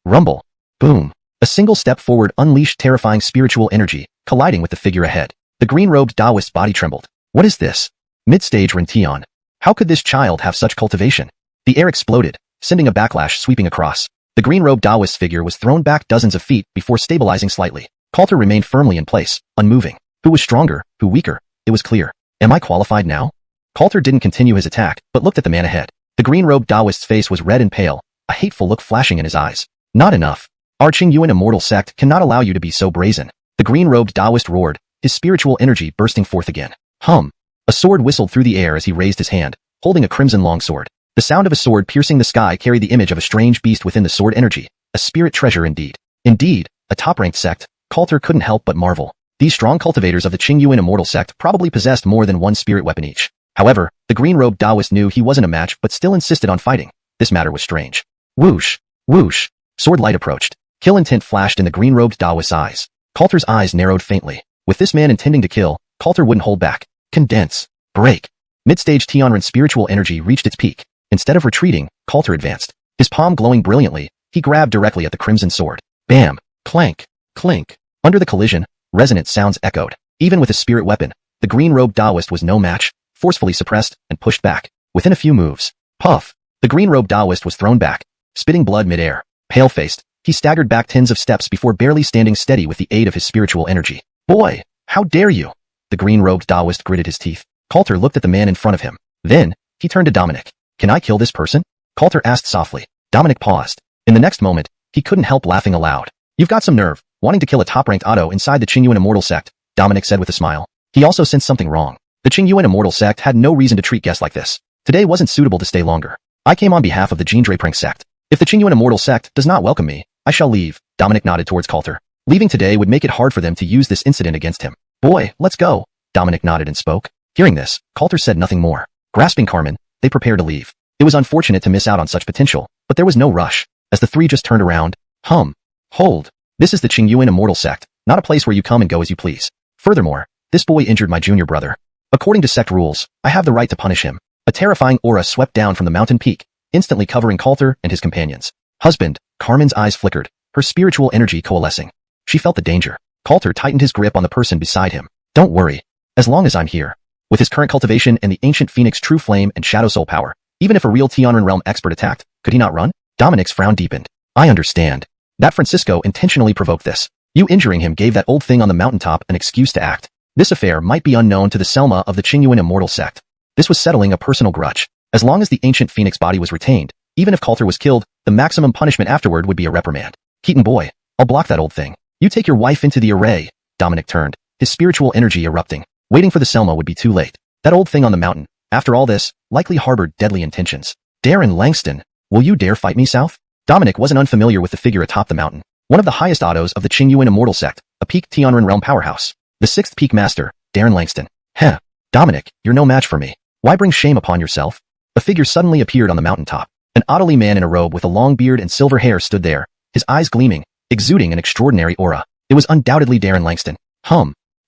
Rumble. Boom. A single step forward unleashed terrifying spiritual energy, colliding with the figure ahead. The green-robed Taoist's body trembled. What is this? Mid-stage Rentian. How could this child have such cultivation? The air exploded, sending a backlash sweeping across. The green-robed Taoist's figure was thrown back dozens of feet before stabilizing slightly. Coulter remained firmly in place, unmoving. Who was stronger, who weaker? It was clear. Am I qualified now? Coulter didn't continue his attack, but looked at the man ahead. The green-robed Taoist's face was red and pale, a hateful look flashing in his eyes. Not enough. Our Qingyuan Immortal sect cannot allow you to be so brazen. The green-robed Taoist roared, his spiritual energy bursting forth again. A sword whistled through the air as he raised his hand, holding a crimson longsword. The sound of a sword piercing the sky carried the image of a strange beast within the sword energy, a spirit treasure indeed. Indeed, a top-ranked sect, Coulter couldn't help but marvel. These strong cultivators of the Qingyuan Immortal sect probably possessed more than one spirit weapon each. However, the green-robed Taoist knew he wasn't a match but still insisted on fighting. This matter was strange. Whoosh! Whoosh! Sword light approached. Kill intent flashed in the green-robed Taoist's eyes. Coulter's eyes narrowed faintly. With this man intending to kill, Coulter wouldn't hold back. Condense. Break. Mid-stage Tianren's spiritual energy reached its peak. Instead of retreating, Coulter advanced. His palm glowing brilliantly, he grabbed directly at the crimson sword. Bam! Clank! Clink! Under the collision, resonant sounds echoed. Even with a spirit weapon, the green-robed Taoist was no match, forcefully suppressed and pushed back. Within a few moves, puff! The green-robed Taoist was thrown back, spitting blood mid-air. Pale-faced, he staggered back tens of steps before barely standing steady with the aid of his spiritual energy. Boy, how dare you! The green-robed Taoist gritted his teeth. Coulter looked at the man in front of him. Then, he turned to Dominic. Can I kill this person? Coulter asked softly. Dominic paused. In the next moment, he couldn't help laughing aloud. You've got some nerve, wanting to kill a top-ranked Otto inside the Qingyuan Immortal sect, Dominic said with a smile. He also sensed something wrong. The Qingyuan Immortal sect had no reason to treat guests like this. Today wasn't suitable to stay longer. I came on behalf of the Jindraprank sect. If the Qingyuan Immortal sect does not welcome me, I shall leave. Dominic nodded towards Coulter. Leaving today would make it hard for them to use this incident against him. Boy, let's go. Dominic nodded and spoke. Hearing this, Coulter said nothing more. Grasping Carmen, they prepared to leave. It was unfortunate to miss out on such potential, but there was no rush. As the three just turned around, hold. This is the Qingyuan Immortal sect, not a place where you come and go as you please. Furthermore, this boy injured my junior brother. According to sect rules, I have the right to punish him. A terrifying aura swept down from the mountain peak, instantly covering Coulter and his companions. Husband, Carmen's eyes flickered, her spiritual energy coalescing. She felt the danger. Coulter tightened his grip on the person beside him. Don't worry. As long as I'm here. With his current cultivation and the ancient Phoenix true flame and shadow soul power, even if a real Tianren realm expert attacked, could he not run? Dominic's frown deepened. I understand. That Francisco intentionally provoked this. You injuring him gave that old thing on the mountaintop an excuse to act. This affair might be unknown to the Selma of the Qingyuan Immortal sect. This was settling a personal grudge. As long as the ancient Phoenix body was retained, even if Coulter was killed, the maximum punishment afterward would be a reprimand. Keaton boy, I'll block that old thing. You take your wife into the array. Dominic turned, his spiritual energy erupting. Waiting for the Selma would be too late. That old thing on the mountain, after all this, likely harbored deadly intentions. Darren Langston, will you dare fight me, South? Dominic wasn't unfamiliar with the figure atop the mountain. One of the highest autos of the Qingyuan immortal sect, a peak Tianren realm powerhouse. The sixth peak master, Darren Langston. Heh. Dominic, you're no match for me. Why bring shame upon yourself? A figure suddenly appeared on the mountaintop. An oddly man in a robe with a long beard and silver hair stood there, his eyes gleaming, exuding an extraordinary aura. It was undoubtedly Darren Langston.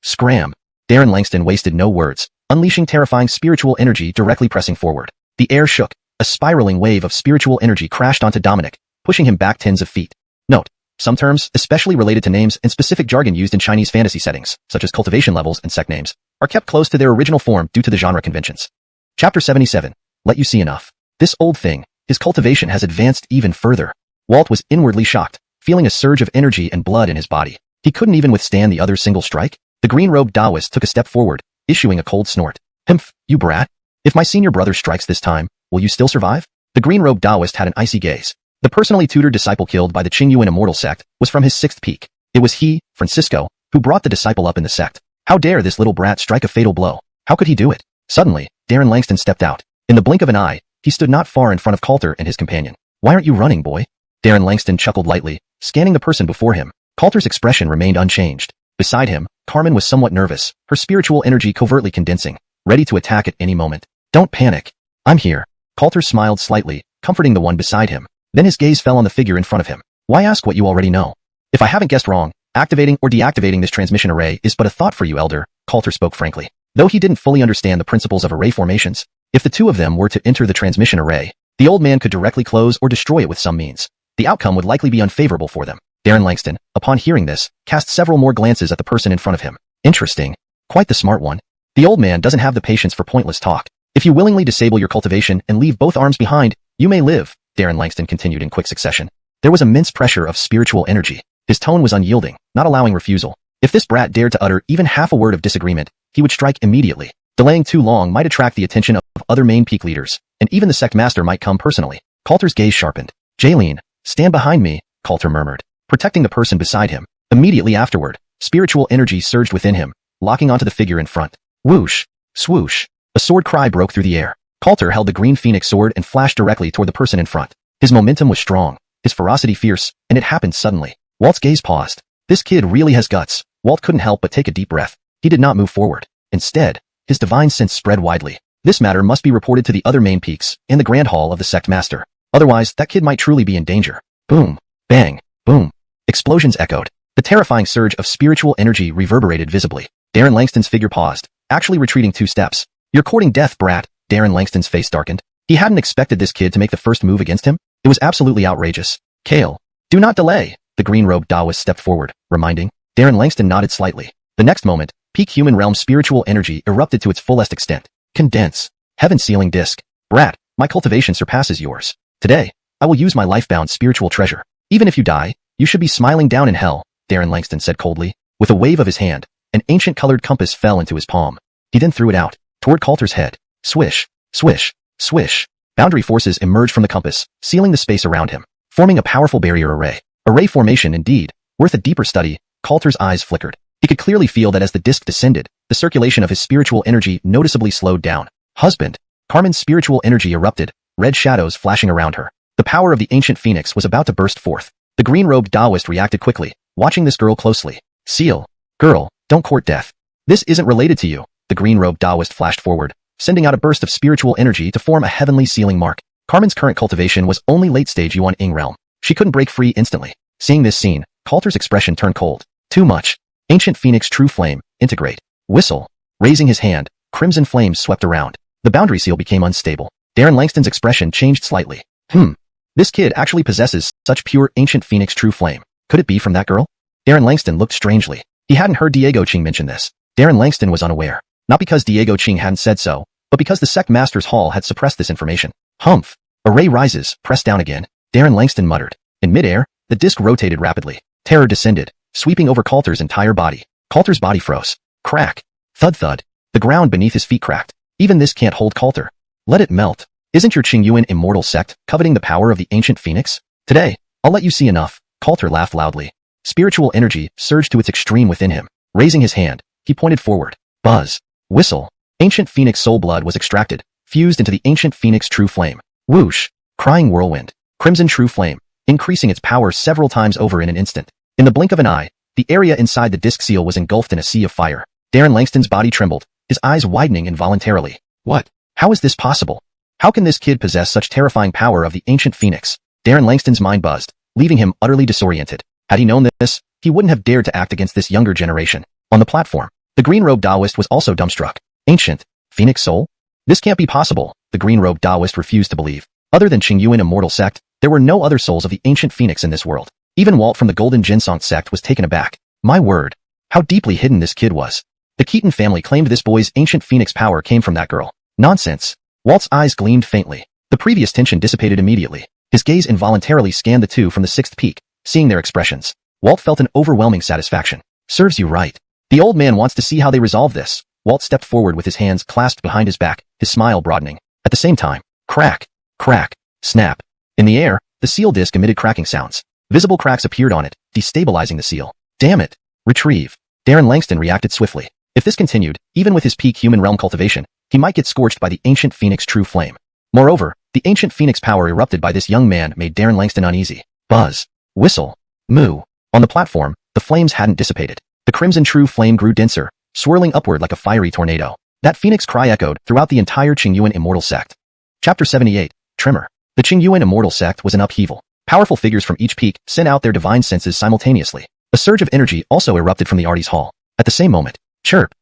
Scram. Darren Langston wasted no words, unleashing terrifying spiritual energy directly pressing forward. The air shook. A spiraling wave of spiritual energy crashed onto Dominic, pushing him back tens of feet. Note: some terms, especially related to names and specific jargon used in Chinese fantasy settings, such as cultivation levels and sect names, are kept close to their original form due to the genre conventions. Chapter 77. Let you see enough. This old thing, his cultivation has advanced even further. Walt was inwardly shocked, feeling a surge of energy and blood in his body. He couldn't even withstand the other's single strike. The green-robed Taoist took a step forward, issuing a cold snort. Humph, you brat. If my senior brother strikes this time, will you still survive? The green-robed Taoist had an icy gaze. The personally tutored disciple killed by the Qingyuan immortal sect was from his sixth peak. It was he, Francisco, who brought the disciple up in the sect. How dare this little brat strike a fatal blow? How could he do it? Suddenly, Darren Langston stepped out. In the blink of an eye, he stood not far in front of Coulter and his companion. Why aren't you running, boy? Darren Langston chuckled lightly, scanning the person before him. Coulter's expression remained unchanged. Beside him, Carmen was somewhat nervous, her spiritual energy covertly condensing, ready to attack at any moment. Don't panic. I'm here. Coulter smiled slightly, comforting the one beside him. Then his gaze fell on the figure in front of him. Why ask what you already know? If I haven't guessed wrong, activating or deactivating this transmission array is but a thought for you, Elder, Coulter spoke frankly. Though he didn't fully understand the principles of array formations, if the two of them were to enter the transmission array, the old man could directly close or destroy it with some means. The outcome would likely be unfavorable for them. Darren Langston, upon hearing this, cast several more glances at the person in front of him. Interesting. Quite the smart one. The old man doesn't have the patience for pointless talk. If you willingly disable your cultivation and leave both arms behind, you may live, Darren Langston continued in quick succession. There was immense pressure of spiritual energy. His tone was unyielding, not allowing refusal. If this brat dared to utter even half a word of disagreement, he would strike immediately. Delaying too long might attract the attention of other main peak leaders, and even the sect master might come personally. Coulter's gaze sharpened. Jaylene, stand behind me, Coulter murmured, protecting the person beside him. Immediately afterward, spiritual energy surged within him, locking onto the figure in front. Whoosh! Swoosh! A sword cry broke through the air. Coulter held the green phoenix sword and flashed directly toward the person in front. His momentum was strong, his ferocity fierce, and it happened suddenly. Walt's gaze paused. This kid really has guts. Walt couldn't help but take a deep breath. He did not move forward. Instead, his divine sense spread widely. This matter must be reported to the other main peaks and the grand hall of the sect master. Otherwise, that kid might truly be in danger. Boom! Bang! Boom! Explosions echoed. The terrifying surge of spiritual energy reverberated visibly. Darren Langston's figure paused, actually retreating 2 steps. You're courting death, brat. Darren Langston's face darkened. He hadn't expected this kid to make the first move against him. It was absolutely outrageous. Kale, do not delay. The green-robed Taoist stepped forward, reminding. Darren Langston nodded slightly. The next moment, peak human realm spiritual energy erupted to its fullest extent. Condense. Heaven-sealing disc. Brat, my cultivation surpasses yours. Today, I will use my life-bound spiritual treasure. Even if you die, you should be smiling down in hell, Darren Langston said coldly. With a wave of his hand, an ancient colored compass fell into his palm. He then threw it out, toward Coulter's head. Swish, swish, swish. Boundary forces emerged from the compass, sealing the space around him, forming a powerful barrier array. Array formation indeed, worth a deeper study. Coulter's eyes flickered. He could clearly feel that as the disc descended, the circulation of his spiritual energy noticeably slowed down. Husband. Carmen's spiritual energy erupted, red shadows flashing around her. The power of the ancient phoenix was about to burst forth. The green-robed Taoist reacted quickly, watching this girl closely. Seal. Girl, don't court death. This isn't related to you. The green-robed Taoist flashed forward, sending out a burst of spiritual energy to form a heavenly sealing mark. Carmen's current cultivation was only late-stage Yuan Ing realm. She couldn't break free instantly. Seeing this scene, Coulter's expression turned cold. Too much. Ancient Phoenix true flame, integrate. Whistle. Raising his hand, crimson flames swept around. The boundary seal became unstable. Darren Langston's expression changed slightly. This kid actually possesses such pure ancient Phoenix true flame. Could it be from that girl? Darren Langston looked strangely. He hadn't heard Diego Qing mention this. Darren Langston was unaware. Not because Diego Qing hadn't said so, but because the sect master's hall had suppressed this information. Humph. Array rises, press down again. Darren Langston muttered. In midair, the disc rotated rapidly. Terror descended, sweeping over Coulter's entire body. Coulter's body froze. Crack. Thud thud. The ground beneath his feet cracked. Even this can't hold Coulter. Let it melt. Isn't your Qingyuan immortal sect coveting the power of the ancient phoenix? Today, I'll let you see enough. Coulter laughed loudly. Spiritual energy surged to its extreme within him. Raising his hand, He pointed forward. Buzz. Whistle. Ancient Phoenix soul blood was extracted, fused into the Ancient Phoenix true flame. Whoosh. Crying whirlwind. Crimson true flame, increasing its power several times over in an instant. In the blink of an eye, the area inside the disc seal was engulfed in a sea of fire. Darren Langston's body trembled, his eyes widening involuntarily. What? How is this possible? How can this kid possess such terrifying power of the Ancient Phoenix? Darren Langston's mind buzzed, leaving him utterly disoriented. Had he known this, he wouldn't have dared to act against this younger generation. On the platform, the green-robed Taoist was also dumbstruck. Ancient Phoenix soul? This can't be possible, the green-robed Taoist refused to believe. Other than Qingyuan immortal sect, there were no other souls of the Ancient Phoenix in this world. Even Walt from the Golden Jinsong sect was taken aback. My word, how deeply hidden this kid was. The Keaton family claimed this boy's Ancient Phoenix power came from that girl. Nonsense. Walt's eyes gleamed faintly. The previous tension dissipated immediately. His gaze involuntarily scanned the two from the sixth peak, seeing their expressions. Walt felt an overwhelming satisfaction. Serves you right. The old man wants to see how they resolve this. Walt stepped forward with his hands clasped behind his back, his smile broadening. At the same time, crack, crack, snap. In the air, the seal disc emitted cracking sounds. Visible cracks appeared on it, destabilizing the seal. Damn it. Retrieve. Darren Langston reacted swiftly. If this continued, even with his peak human realm cultivation, he might get scorched by the Ancient Phoenix true flame. Moreover, the Ancient Phoenix power erupted by this young man made Darren Langston uneasy. Buzz. Whistle. Moo. On the platform, the flames hadn't dissipated. The crimson true flame grew denser, swirling upward like a fiery tornado. That phoenix cry echoed throughout the entire Qingyuan immortal sect. Chapter 78. Tremor. The Qingyuan immortal sect was an upheaval. Powerful figures from each peak sent out their divine senses simultaneously. A surge of energy also erupted from the Artie's hall. At the same moment, chirp.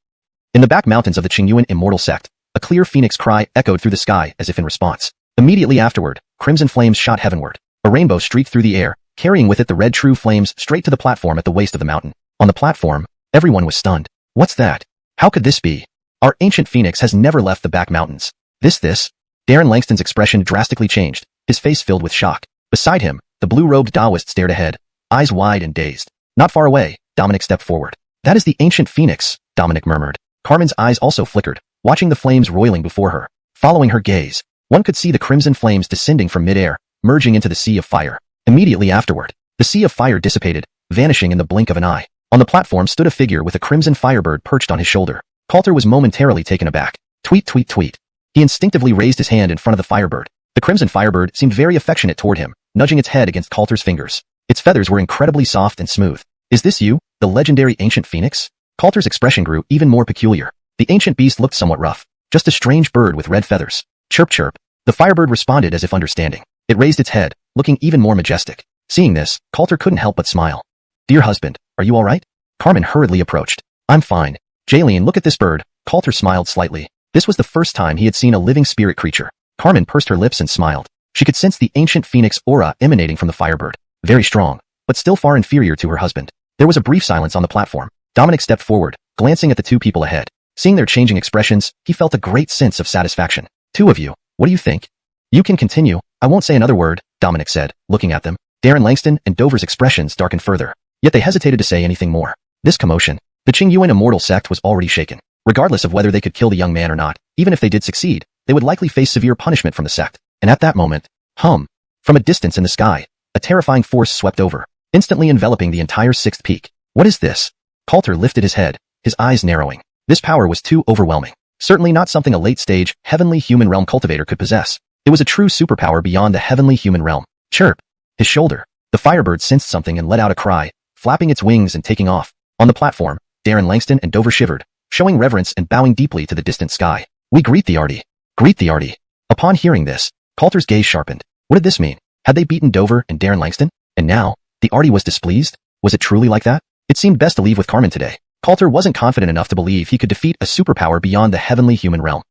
In the back mountains of the Qingyuan immortal sect, a clear phoenix cry echoed through the sky as if in response. Immediately afterward, crimson flames shot heavenward. A rainbow streaked through the air, carrying with it the red true flames straight to the platform at the waist of the mountain. On the platform, everyone was stunned. What's that? How could this be? Our Ancient Phoenix has never left the back mountains. This? Darren Langston's expression drastically changed, his face filled with shock. Beside him, the blue-robed Taoist stared ahead, eyes wide and dazed. Not far away, Dominic stepped forward. That is the Ancient Phoenix, Dominic murmured. Carmen's eyes also flickered, watching the flames roiling before her. Following her gaze, one could see the crimson flames descending from midair, merging into the sea of fire. Immediately afterward, the sea of fire dissipated, vanishing in the blink of an eye. On the platform stood a figure with a crimson firebird perched on his shoulder. Coulter was momentarily taken aback. Tweet, tweet, tweet. He instinctively raised his hand in front of the firebird. The crimson firebird seemed very affectionate toward him, nudging its head against Coulter's fingers. Its feathers were incredibly soft and smooth. Is this you, the legendary Ancient Phoenix? Coulter's expression grew even more peculiar. The ancient beast looked somewhat rough, just a strange bird with red feathers. Chirp, chirp. The firebird responded as if understanding. It raised its head, looking even more majestic. Seeing this, Coulter couldn't help but smile. Dear husband, are you all right? Carmen hurriedly approached. I'm fine. Jaylene, look at this bird. Coulter smiled slightly. This was the first time he had seen a living spirit creature. Carmen pursed her lips and smiled. She could sense the Ancient Phoenix aura emanating from the firebird. Very strong, but still far inferior to her husband. There was a brief silence on the platform. Dominic stepped forward, glancing at the two people ahead. Seeing their changing expressions, he felt a great sense of satisfaction. Two of you, what do you think? You can continue. I won't say another word, Dominic said, looking at them. Darren Langston and Dover's expressions darkened further. Yet they hesitated to say anything more. This commotion. The Qingyuan immortal sect was already shaken. Regardless of whether they could kill the young man or not, even if they did succeed, they would likely face severe punishment from the sect. And at that moment, from a distance in the sky, a terrifying force swept over, instantly enveloping the entire sixth peak. What is this? Coulter lifted his head, his eyes narrowing. This power was too overwhelming. Certainly not something a late-stage, heavenly human realm cultivator could possess. It was a true superpower beyond the heavenly human realm. Chirp. His shoulder. The firebird sensed something and let out a cry, flapping its wings and taking off. On the platform, Darren Langston and Dover shivered, showing reverence and bowing deeply to the distant sky. We greet the Artie. Greet the Artie. Upon hearing this, Coulter's gaze sharpened. What did this mean? Had they beaten Dover and Darren Langston? And now, the Artie was displeased? Was it truly like that? It seemed best to leave with Carmen today. Coulter wasn't confident enough to believe he could defeat a superpower beyond the heavenly human realm.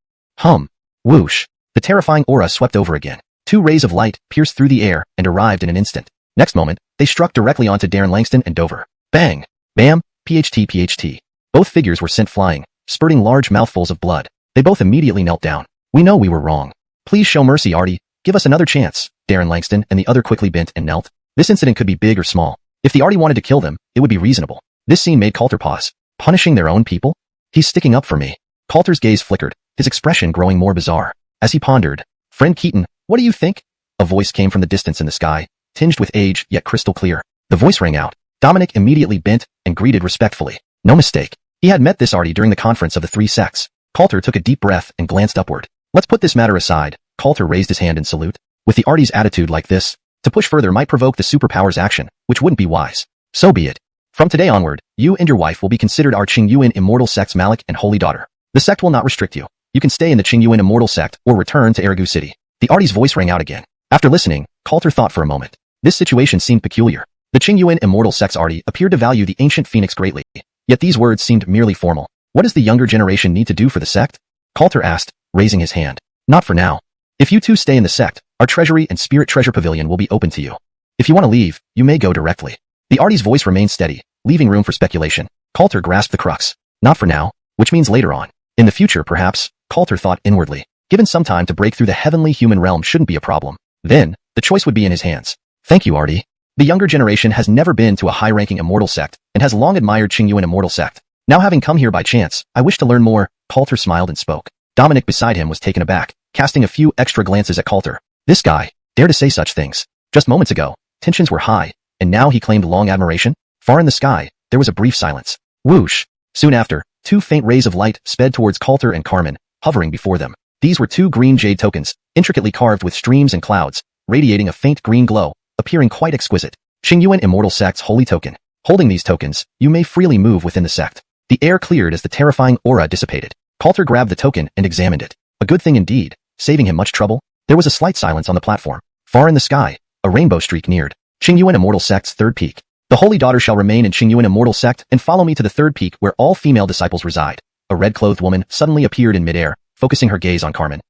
Whoosh. The terrifying aura swept over again. Two rays of light pierced through the air and arrived in an instant. Next moment, they struck directly onto Darren Langston and Dover. Bang! Bam! PHT. Both figures were sent flying, spurting large mouthfuls of blood. They both immediately knelt down. We know we were wrong. Please show mercy, Artie. Give us another chance. Darren Langston and the other quickly bent and knelt. This incident could be big or small. If the Artie wanted to kill them, it would be reasonable. This scene made Coulter pause. Punishing their own people? He's sticking up for me. Coulter's gaze flickered, his expression growing more bizarre. As he pondered, Friend Keaton, what do you think? A voice came from the distance in the sky, tinged with age yet crystal clear. The voice rang out. Dominic immediately bent and greeted respectfully. No mistake. He had met this arty during the conference of the three sects. Coulter took a deep breath and glanced upward. Let's put this matter aside. Coulter raised his hand in salute. With the arty's attitude like this, to push further might provoke the superpower's action, which wouldn't be wise. So be it. From today onward, you and your wife will be considered our Qingyuan immortal sect's Malik and holy daughter. The sect will not restrict you. You can stay in the Qingyuan immortal sect or return to Erigu City. The arty's voice rang out again. After listening, Coulter thought for a moment. This situation seemed peculiar. The Qingyuan immortal sect's arty appeared to value the ancient phoenix greatly, yet these words seemed merely formal. What does the younger generation need to do for the sect? Coulter asked, raising his hand. Not for now. If you two stay in the sect, our treasury and spirit treasure pavilion will be open to you. If you want to leave, you may go directly. The arty's voice remained steady, leaving room for speculation. Coulter grasped the crux. Not for now, which means later on. In the future, perhaps, Coulter thought inwardly. Given some time to break through the heavenly human realm shouldn't be a problem. Then, the choice would be in his hands. Thank you, arty. The younger generation has never been to a high-ranking immortal sect, and has long admired Qingyuan immortal sect. Now having come here by chance, I wish to learn more. Coulter smiled and spoke. Dominic beside him was taken aback, casting a few extra glances at Coulter. This guy, dare to say such things. Just moments ago, tensions were high, and now he claimed long admiration? Far in the sky, there was a brief silence. Whoosh! Soon after, two faint rays of light sped towards Coulter and Carmen, hovering before them. These were two green jade tokens, intricately carved with streams and clouds, radiating a faint green glow, appearing quite exquisite. Qingyuan Immortal Sect's holy token. Holding these tokens, you may freely move within the sect. The air cleared as the terrifying aura dissipated. Coulter grabbed the token and examined it. A good thing indeed, saving him much trouble. There was a slight silence on the platform. Far in the sky, a rainbow streak neared. Qingyuan Immortal Sect's third peak. The holy daughter shall remain in Qingyuan Immortal Sect and follow me to the third peak where all female disciples reside. A red-clothed woman suddenly appeared in midair, focusing her gaze on Carmen.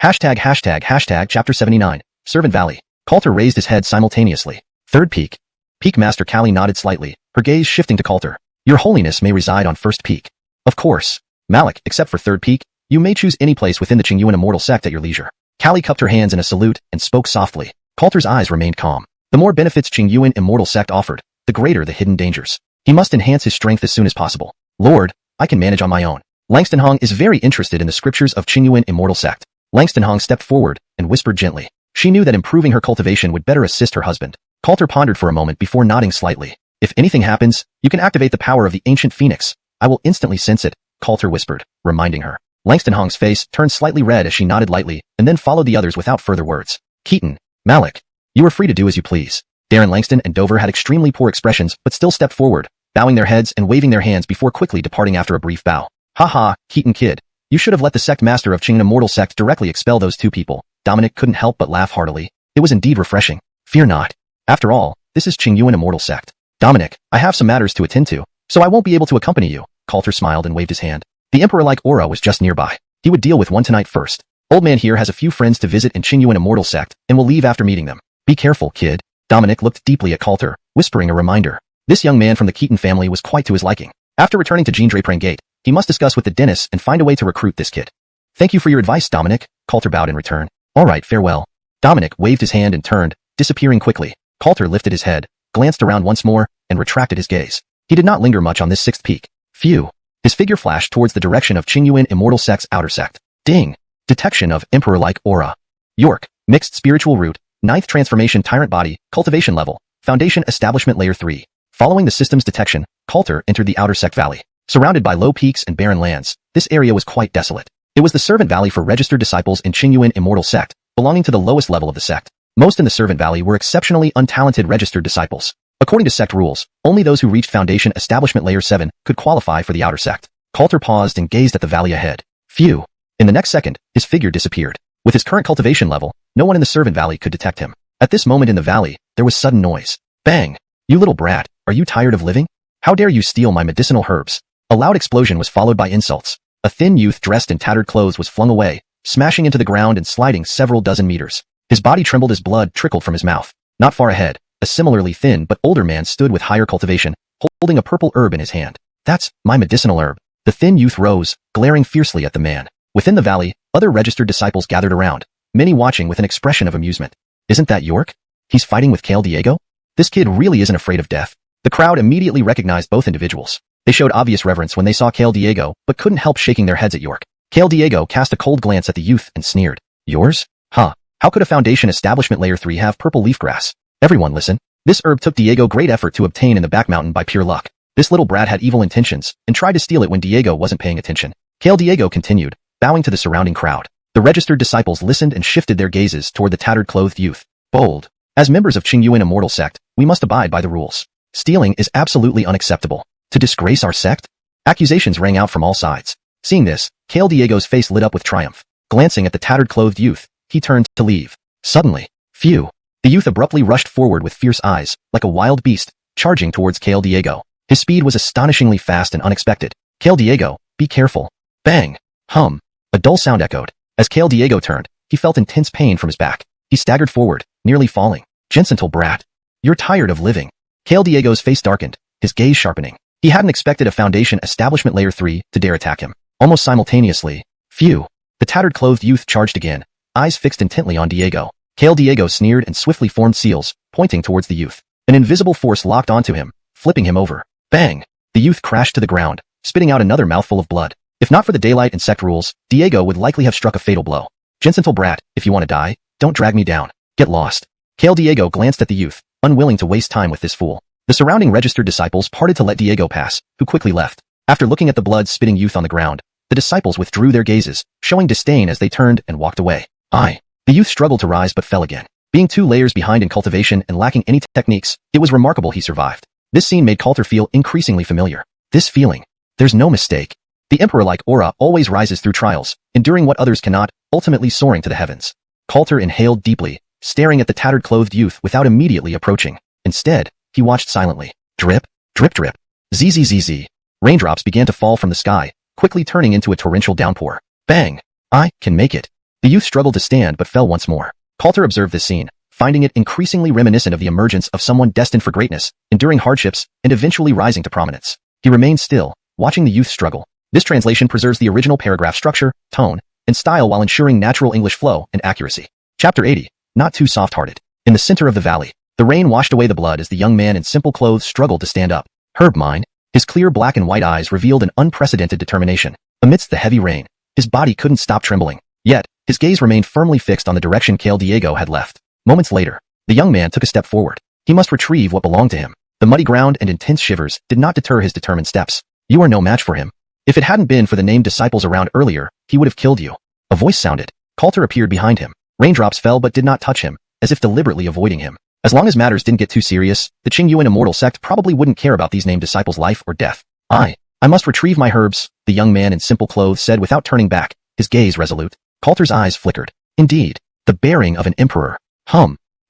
Hashtag Chapter 79, Servant Valley. Coulter raised his head simultaneously. Third peak. Peak Master Callie nodded slightly, her gaze shifting to Coulter. Your holiness may reside on first peak. Of course. Malik, except for third peak, you may choose any place within the Qingyuan Immortal Sect at your leisure. Callie cupped her hands in a salute and spoke softly. Coulter's eyes remained calm. The more benefits Qingyuan Immortal Sect offered, the greater the hidden dangers. He must enhance his strength as soon as possible. Lord, I can manage on my own. Langston Hong is very interested in the scriptures of Qingyuan Immortal Sect. Langston Hong stepped forward and whispered gently. She knew that improving her cultivation would better assist her husband. Coulter pondered for a moment before nodding slightly. If anything happens, you can activate the power of the ancient phoenix. I will instantly sense it, Coulter whispered, reminding her. Langston Hong's face turned slightly red as she nodded lightly and then followed the others without further words. Keaton, Malik, you are free to do as you please. Darren Langston and Dover had extremely poor expressions but still stepped forward, bowing their heads and waving their hands before quickly departing after a brief bow. Haha, Keaton kid. You should have let the sect master of Qingyuan Immortal Sect directly expel those two people. Dominic couldn't help but laugh heartily. It was indeed refreshing. Fear not. After all, this is Qingyuan Immortal Sect. Dominic, I have some matters to attend to, so I won't be able to accompany you. Coulter smiled and waved his hand. The emperor-like aura was just nearby. He would deal with one tonight first. Old man here has a few friends to visit in Qingyuan Immortal Sect and will leave after meeting them. Be careful, kid. Dominic looked deeply at Coulter, whispering a reminder. This young man from the Keaton family was quite to his liking. After returning to Jean Draperin Gate, he must discuss with the dentist and find a way to recruit this kid. Thank you for your advice, Dominic. Coulter bowed in return. All right, farewell. Dominic waved his hand and turned, disappearing quickly. Coulter lifted his head, glanced around once more, and retracted his gaze. He did not linger much on this sixth peak. Phew. His figure flashed towards the direction of Qingyuan Immortal Sect's outer sect. Ding. Detection of emperor-like aura. York. Mixed spiritual root. 9th transformation tyrant body. Cultivation level. Foundation establishment layer 3. Following the system's detection, Coulter entered the outer sect valley. Surrounded by low peaks and barren lands, this area was quite desolate. It was the servant valley for registered disciples in Qingyuan Immortal Sect, belonging to the lowest level of the sect. Most in the servant valley were exceptionally untalented registered disciples. According to sect rules, only those who reached foundation establishment layer 7 could qualify for the outer sect. Coulter paused and gazed at the valley ahead. Phew. In the next second, his figure disappeared. With his current cultivation level, no one in the servant valley could detect him. At this moment in the valley, there was sudden noise. Bang! You little brat, are you tired of living? How dare you steal my medicinal herbs? A loud explosion was followed by insults. A thin youth dressed in tattered clothes was flung away, smashing into the ground and sliding several dozen meters. His body trembled as blood trickled from his mouth. Not far ahead, a similarly thin but older man stood with higher cultivation, holding a purple herb in his hand. That's my medicinal herb. The thin youth rose, glaring fiercely at the man. Within the valley, other registered disciples gathered around, many watching with an expression of amusement. Isn't that York? He's fighting with Kale Diego? This kid really isn't afraid of death. The crowd immediately recognized both individuals. They showed obvious reverence when they saw Kale Diego, but couldn't help shaking their heads at York. Kale Diego cast a cold glance at the youth and sneered. Yours? Huh. How could a foundation establishment layer 3 have purple leaf grass? Everyone listen. This herb took Diego great effort to obtain in the back mountain by pure luck. This little brat had evil intentions and tried to steal it when Diego wasn't paying attention. Kale Diego continued, bowing to the surrounding crowd. The registered disciples listened and shifted their gazes toward the tattered clothed youth. Bold. As members of Qingyuan Immortal Sect, we must abide by the rules. Stealing is absolutely unacceptable. To disgrace our sect? Accusations rang out from all sides. Seeing this, Kale Diego's face lit up with triumph. Glancing at the tattered clothed youth, he turned to leave. Suddenly, phew! The youth abruptly rushed forward with fierce eyes, like a wild beast, charging towards Kale Diego. His speed was astonishingly fast and unexpected. Kale Diego, be careful. Bang! Hum! A dull sound echoed. As Kale Diego turned, he felt intense pain from his back. He staggered forward, nearly falling. Gentle brat. You're tired of living. Kale Diego's face darkened, his gaze sharpening. He hadn't expected a Foundation Establishment Layer 3 to dare attack him. Almost simultaneously, phew! The tattered clothed youth charged again, eyes fixed intently on Diego. Kale Diego sneered and swiftly formed seals, pointing towards the youth. An invisible force locked onto him, flipping him over. Bang! The youth crashed to the ground, spitting out another mouthful of blood. If not for the daylight and sect rules, Diego would likely have struck a fatal blow. Gentle brat, if you want to die, don't drag me down. Get lost. Kale Diego glanced at the youth, unwilling to waste time with this fool. The surrounding registered disciples parted to let Diego pass, who quickly left. After looking at the blood-spitting youth on the ground, the disciples withdrew their gazes, showing disdain as they turned and walked away. The youth struggled to rise but fell again. Being 2 layers behind in cultivation and lacking any techniques, it was remarkable he survived. This scene made Coulter feel increasingly familiar. This feeling. There's no mistake. The emperor-like aura always rises through trials, enduring what others cannot, ultimately soaring to the heavens. Coulter inhaled deeply, staring at the tattered clothed youth without immediately approaching. Instead, he watched silently. Drip, drip drip. Zzz. Raindrops began to fall from the sky, quickly turning into a torrential downpour. Bang! I can make it. The youth struggled to stand but fell once more. Coulter observed this scene, finding it increasingly reminiscent of the emergence of someone destined for greatness, enduring hardships, and eventually rising to prominence. He remained still, watching the youth struggle. This translation preserves the original paragraph structure, tone, and style while ensuring natural English flow and accuracy. Chapter 80. Not too soft-hearted. In the center of the valley, the rain washed away the blood as the young man in simple clothes struggled to stand up. Herb mine. His clear black and white eyes revealed an unprecedented determination. Amidst the heavy rain, his body couldn't stop trembling. Yet, his gaze remained firmly fixed on the direction Kale Diego had left. Moments later, the young man took a step forward. He must retrieve what belonged to him. The muddy ground and intense shivers did not deter his determined steps. You are no match for him. If it hadn't been for the named disciples around earlier, he would have killed you. A voice sounded. Coulter appeared behind him. Raindrops fell but did not touch him, as if deliberately avoiding him. As long as matters didn't get too serious, the Qingyuan Immortal Sect probably wouldn't care about these named disciples' life or death. I must retrieve my herbs, the young man in simple clothes said without turning back, his gaze resolute. Coulter's eyes flickered. Indeed, the bearing of an emperor.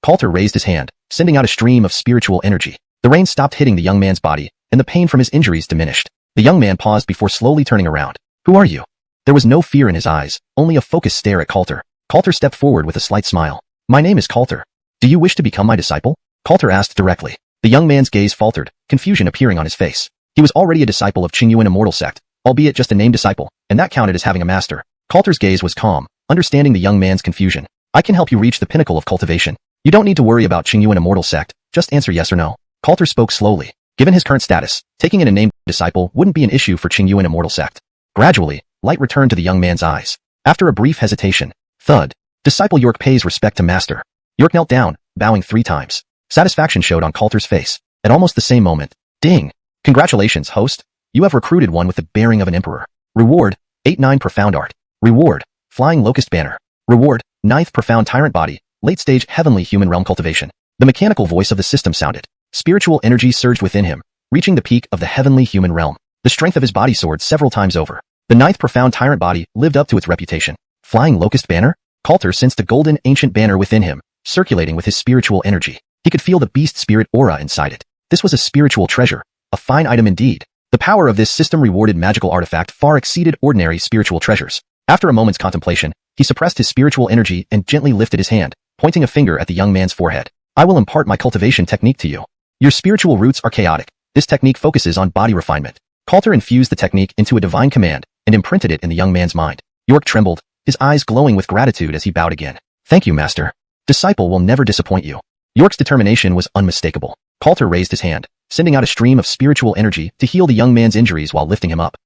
Coulter raised his hand, sending out a stream of spiritual energy. The rain stopped hitting the young man's body, and the pain from his injuries diminished. The young man paused before slowly turning around. Who are you? There was no fear in his eyes, only a focused stare at Coulter. Coulter stepped forward with a slight smile. My name is Coulter. Do you wish to become my disciple? Coulter asked directly. The young man's gaze faltered, confusion appearing on his face. He was already a disciple of Qingyuan Immortal Sect, albeit just a named disciple, and that counted as having a master. Coulter's gaze was calm, understanding the young man's confusion. I can help you reach the pinnacle of cultivation. You don't need to worry about Qingyuan Immortal Sect, just answer yes or no. Coulter spoke slowly. Given his current status, taking in a named disciple wouldn't be an issue for Qingyuan Immortal Sect. Gradually, light returned to the young man's eyes. After a brief hesitation, thud. Disciple York pays respect to master. York knelt down, bowing 3 times. Satisfaction showed on Coulter's face. At almost the same moment, ding! Congratulations, host. You have recruited one with the bearing of an emperor. Reward, 8-9 Profound Art. Reward, Flying Locust Banner. Reward, 9th Profound Tyrant Body, late-stage Heavenly Human Realm Cultivation. The mechanical voice of the system sounded. Spiritual energy surged within him, reaching the peak of the Heavenly Human Realm. The strength of his body soared several times over. The 9th Profound Tyrant Body lived up to its reputation. Flying Locust Banner? Coulter sensed the golden ancient banner within him, circulating with his spiritual energy. He could feel the beast spirit aura inside it. This was a spiritual treasure, a fine item indeed. The power of this system-rewarded magical artifact far exceeded ordinary spiritual treasures. After a moment's contemplation, he suppressed his spiritual energy and gently lifted his hand, pointing a finger at the young man's forehead. I will impart my cultivation technique to you. Your spiritual roots are chaotic. This technique focuses on body refinement. Coulter infused the technique into a divine command and imprinted it in the young man's mind. York trembled, his eyes glowing with gratitude as he bowed again. Thank you, master. Disciple will never disappoint you. York's determination was unmistakable. Coulter raised his hand, sending out a stream of spiritual energy to heal the young man's injuries while lifting him up.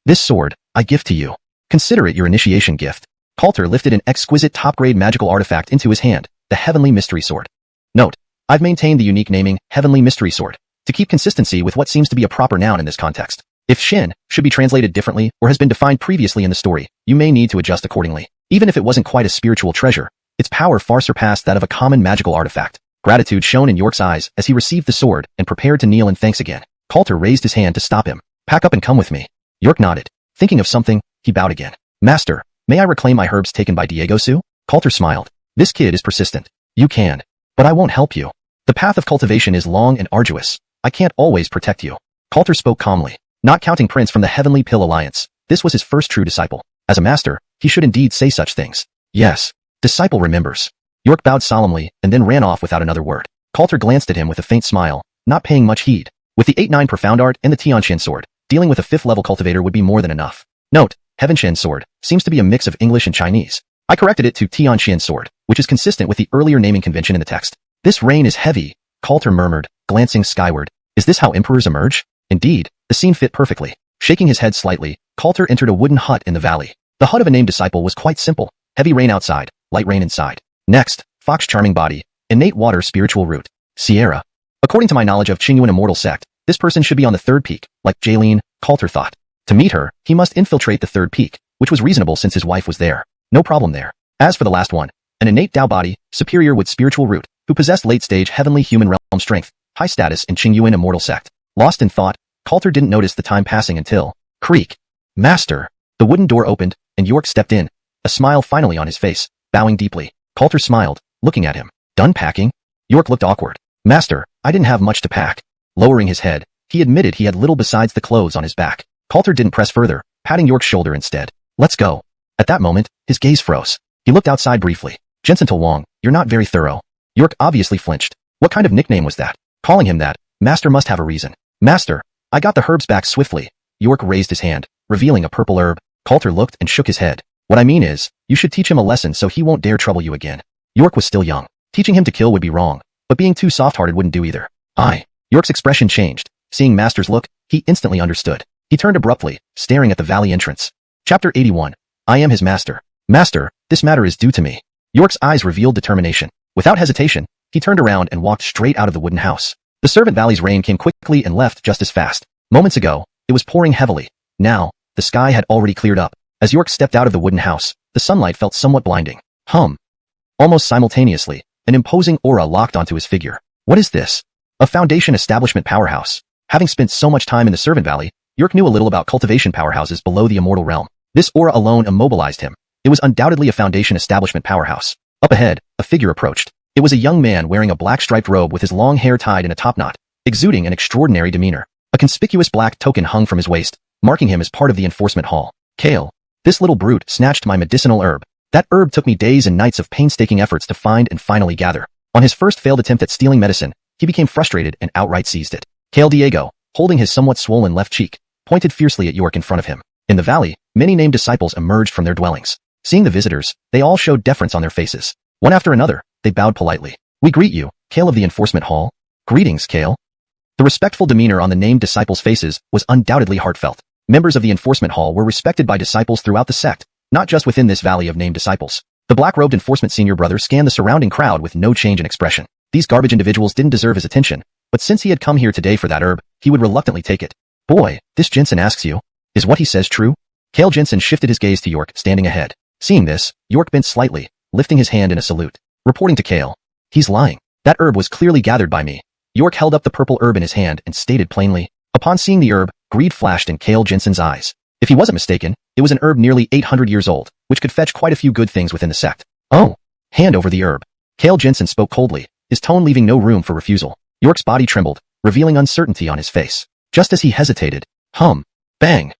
This sword, I gift to you. Consider it your initiation gift. Coulter lifted an exquisite top-grade magical artifact into his hand, the Heavenly Mystery Sword. Note, I've maintained the unique naming, Heavenly Mystery Sword. to keep consistency with what seems to be a proper noun in this context. If Shin should be translated differently or has been defined previously in the story, you may need to adjust accordingly. Even if it wasn't quite a spiritual treasure, its power far surpassed that of a common magical artifact. Gratitude shone in York's eyes as he received the sword and prepared to kneel in thanks again. Coulter raised his hand to stop him. Pack up and come with me. York nodded. Thinking of something, he bowed again. Master, may I reclaim my herbs taken by Diego Su? Coulter smiled. This kid is persistent. You can. But I won't help you. The path of cultivation is long and arduous. I can't always protect you. Coulter spoke calmly. Not counting Prince from the Heavenly Pill Alliance, this was his first true disciple. As a master, he should indeed say such things. Yes. Disciple remembers. York bowed solemnly and then ran off without another word. Coulter glanced at him with a faint smile, not paying much heed. With the 8-9 Profound Art and the Tianxian sword, dealing with a 5th-level cultivator would be more than enough. Note, Heavenshan sword seems to be a mix of English and Chinese. I corrected it to Tianxian sword, which is consistent with the earlier naming convention in the text. This rain is heavy, Coulter murmured, glancing skyward. Is this how emperors emerge? Indeed, the scene fit perfectly. Shaking his head slightly, Coulter entered a wooden hut in the valley. The hut of a named disciple was quite simple. Heavy rain outside, light rain inside. Next, Fox charming body, innate water spiritual root. Sierra. According to my knowledge of Qingyuan immortal sect, this person should be on the 3rd peak, like Jaylene, Coulter thought. To meet her, he must infiltrate the 3rd peak, which was reasonable since his wife was there. No problem there. As for the last one, an innate Dao body, superior with spiritual root, who possessed late-stage heavenly human realm strength, high status in Qingyuan immortal sect. Lost in thought, Coulter didn't notice the time passing until, creak. Master. The wooden door opened, and York stepped in, a smile finally on his face, bowing deeply. Coulter smiled, looking at him. Done packing? York looked awkward. Master, I didn't have much to pack. Lowering his head, he admitted he had little besides the clothes on his back. Coulter didn't press further, patting York's shoulder instead. Let's go. At that moment, his gaze froze. He looked outside briefly. Jensen Wong, you're not very thorough. York obviously flinched. What kind of nickname was that? Calling him that, Master must have a reason. Master, I got the herbs back swiftly. York raised his hand, revealing a purple herb. Coulter looked and shook his head. What I mean is, you should teach him a lesson so he won't dare trouble you again. York was still young. Teaching him to kill would be wrong, but being too soft-hearted wouldn't do either. York's expression changed. Seeing Master's look, he instantly understood. He turned abruptly, staring at the valley entrance. Chapter 81. I am his master. Master, this matter is due to me. York's eyes revealed determination. Without hesitation, he turned around and walked straight out of the wooden house. The Servant Valley's rain came quickly and left just as fast. Moments ago, it was pouring heavily. Now, the sky had already cleared up. As York stepped out of the wooden house, the sunlight felt somewhat blinding. Almost simultaneously, an imposing aura locked onto his figure. What is this? A Foundation establishment powerhouse. Having spent so much time in the Servant Valley, York knew a little about cultivation powerhouses below the immortal realm. This aura alone immobilized him. It was undoubtedly a Foundation establishment powerhouse. Up ahead, a figure approached. It was a young man wearing a black striped robe with his long hair tied in a topknot, exuding an extraordinary demeanor. A conspicuous black token hung from his waist, marking him as part of the enforcement hall. Kale. This little brute snatched my medicinal herb. That herb took me days and nights of painstaking efforts to find and finally gather. On his first failed attempt at stealing medicine, he became frustrated and outright seized it. Kale Diego, holding his somewhat swollen left cheek, pointed fiercely at York in front of him. In the valley, many named disciples emerged from their dwellings. Seeing the visitors, they all showed deference on their faces. One after another, they bowed politely. We greet you, Kale of the Enforcement Hall. Greetings, Kale. The respectful demeanor on the named disciples' faces was undoubtedly heartfelt. Members of the Enforcement Hall were respected by disciples throughout the sect, not just within this valley of named disciples. The black-robed enforcement senior brother scanned the surrounding crowd with no change in expression. These garbage individuals didn't deserve his attention, but since he had come here today for that herb, he would reluctantly take it. Boy, this Jensen asks you, is what he says true? Kale Jensen shifted his gaze to York, standing ahead. Seeing this, York bent slightly, lifting his hand in a salute. Reporting to Kale. He's lying. That herb was clearly gathered by me. York held up the purple herb in his hand and stated plainly. Upon seeing the herb, greed flashed in Kale Jensen's eyes. If he wasn't mistaken, it was an herb nearly 800 years old, which could fetch quite a few good things within the sect. Oh, hand over the herb. Kale Jensen spoke coldly, his tone leaving no room for refusal. York's body trembled, revealing uncertainty on his face. Just as he hesitated, bang!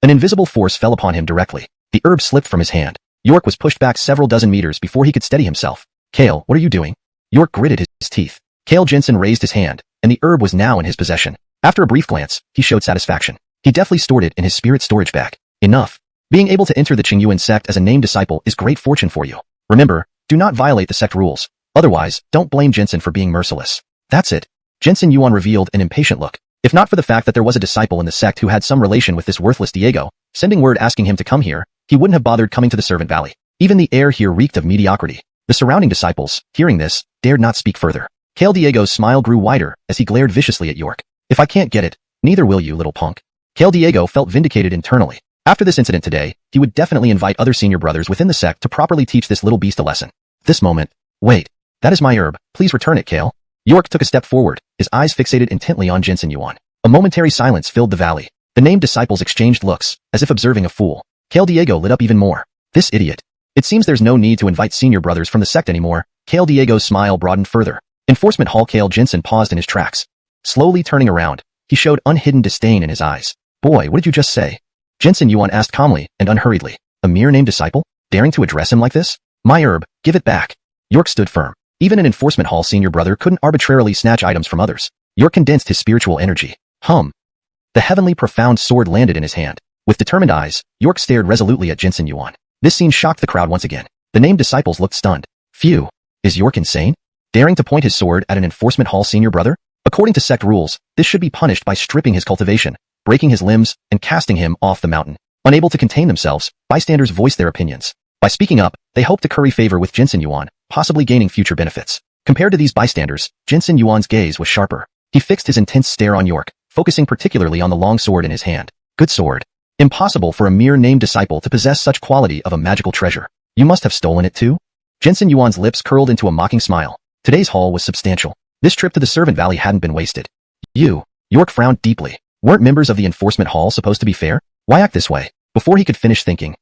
An invisible force fell upon him directly. The herb slipped from his hand. York was pushed back several dozen meters before he could steady himself. Kale, what are you doing? York gritted his teeth. Kale Jensen raised his hand, and the herb was now in his possession. After a brief glance, he showed satisfaction. He deftly stored it in his spirit storage bag. Enough. Being able to enter the Qingyuan sect as a named disciple is great fortune for you. Remember, do not violate the sect rules. Otherwise, don't blame Jensen for being merciless. That's it. Jensen Yuan revealed an impatient look. If not for the fact that there was a disciple in the sect who had some relation with this worthless Diego, sending word asking him to come here, he wouldn't have bothered coming to the Servant Valley. Even the air here reeked of mediocrity. The surrounding disciples, hearing this, dared not speak further. Kale Diego's smile grew wider as he glared viciously at York. If I can't get it, neither will you, little punk. Kale Diego felt vindicated internally. After this incident today, he would definitely invite other senior brothers within the sect to properly teach this little beast a lesson. This moment, wait, that is my herb, please return it, Kale. York took a step forward, his eyes fixated intently on Jinsen Yuan. A momentary silence filled the valley. The named disciples exchanged looks, as if observing a fool. Kale Diego lit up even more. This idiot. It seems there's no need to invite senior brothers from the sect anymore. Kale Diego's smile broadened further. Enforcement Hall Kale Jinsen paused in his tracks. Slowly turning around, he showed unhidden disdain in his eyes. Boy, what did you just say? Jinsen Yuan asked calmly and unhurriedly. A mere named disciple? Daring to address him like this? My herb, give it back. York stood firm. Even an Enforcement Hall senior brother couldn't arbitrarily snatch items from others. York condensed his spiritual energy. The heavenly profound sword landed in his hand. With determined eyes, York stared resolutely at Jinsen Yuan. This scene shocked the crowd once again. The named disciples looked stunned. Phew. Is York insane? Daring to point his sword at an Enforcement Hall senior brother? According to sect rules, this should be punished by stripping his cultivation, breaking his limbs, and casting him off the mountain. Unable to contain themselves, bystanders voiced their opinions. By speaking up, they hoped to curry favor with Jinsen Yuan, possibly gaining future benefits. Compared to these bystanders, Jinsen Yuan's gaze was sharper. He fixed his intense stare on York, focusing particularly on the long sword in his hand. Good sword. Impossible for a mere named disciple to possess such quality of a magical treasure. You must have stolen it too? Jinsen Yuan's lips curled into a mocking smile. Today's haul was substantial. This trip to the Servant Valley hadn't been wasted. York frowned deeply. Weren't members of the Enforcement Hall supposed to be fair? Why act this way? Before he could finish thinking,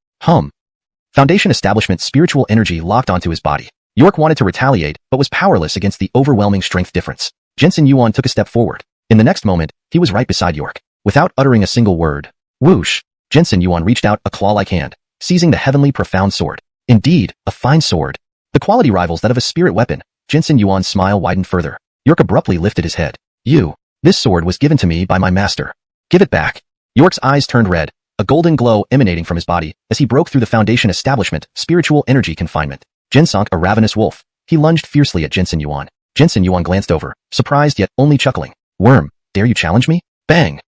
Foundation Establishment's spiritual energy locked onto his body. York wanted to retaliate, but was powerless against the overwhelming strength difference. Jinsen Yuan took a step forward. In the next moment, he was right beside York. Without uttering a single word, whoosh, Jinsen Yuan reached out a claw-like hand, seizing the heavenly profound sword. Indeed, a fine sword. The quality rivals that of a spirit weapon. Jinsen Yuan's smile widened further. York abruptly lifted his head. This sword was given to me by my master. Give it back. York's eyes turned red, a golden glow emanating from his body as he broke through the Foundation Establishment spiritual energy confinement. Jinsunk, a ravenous wolf, he lunged fiercely at Jinsen Yuan. Jinsen Yuan glanced over, surprised yet only chuckling. Worm, dare you challenge me? Bang!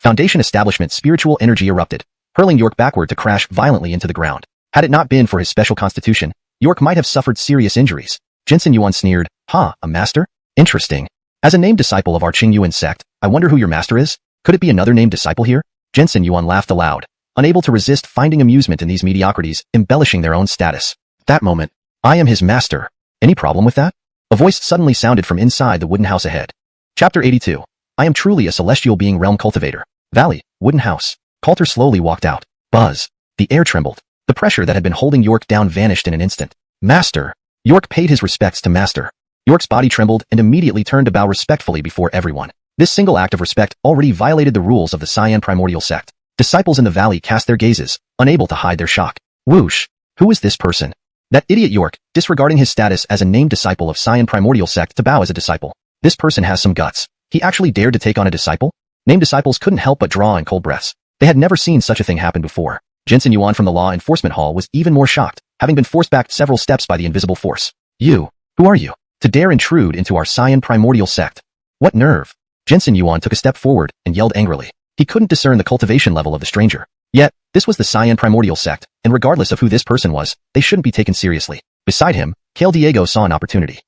Foundation Establishment spiritual energy erupted, hurling York backward to crash violently into the ground. Had it not been for his special constitution, York might have suffered serious injuries. Jinsen Yuan sneered. A master? Interesting. As a named disciple of our Qingyuan sect, I wonder who your master is? Could it be another named disciple here? Jinsen Yuan laughed aloud, unable to resist finding amusement in these mediocrities embellishing their own status. That moment, I am his master. Any problem with that? A voice suddenly sounded from inside the wooden house ahead. Chapter 82. I am truly a celestial being realm cultivator. Valley, wooden house. Coulter slowly walked out. Buzz. The air trembled. The pressure that had been holding York down vanished in an instant. Master. York paid his respects to Master. York's body trembled and immediately turned to bow respectfully before everyone. This single act of respect already violated the rules of the Cyan Primordial Sect. Disciples in the valley cast their gazes, unable to hide their shock. Whoosh! Who is this person? That idiot York, disregarding his status as a named disciple of Cyan Primordial Sect to bow as a disciple. This person has some guts. He actually dared to take on a disciple? Named disciples couldn't help but draw in cold breaths. They had never seen such a thing happen before. Jinsen Yuan from the Law Enforcement Hall was even more shocked, having been forced back several steps by the invisible force. Who are you? To dare intrude into our Cyan Primordial Sect? What nerve? Jinsen Yuan took a step forward and yelled angrily. He couldn't discern the cultivation level of the stranger. Yet, this was the Cyan Primordial Sect, and regardless of who this person was, they shouldn't be taken seriously. Beside him, Kale Diego saw an opportunity.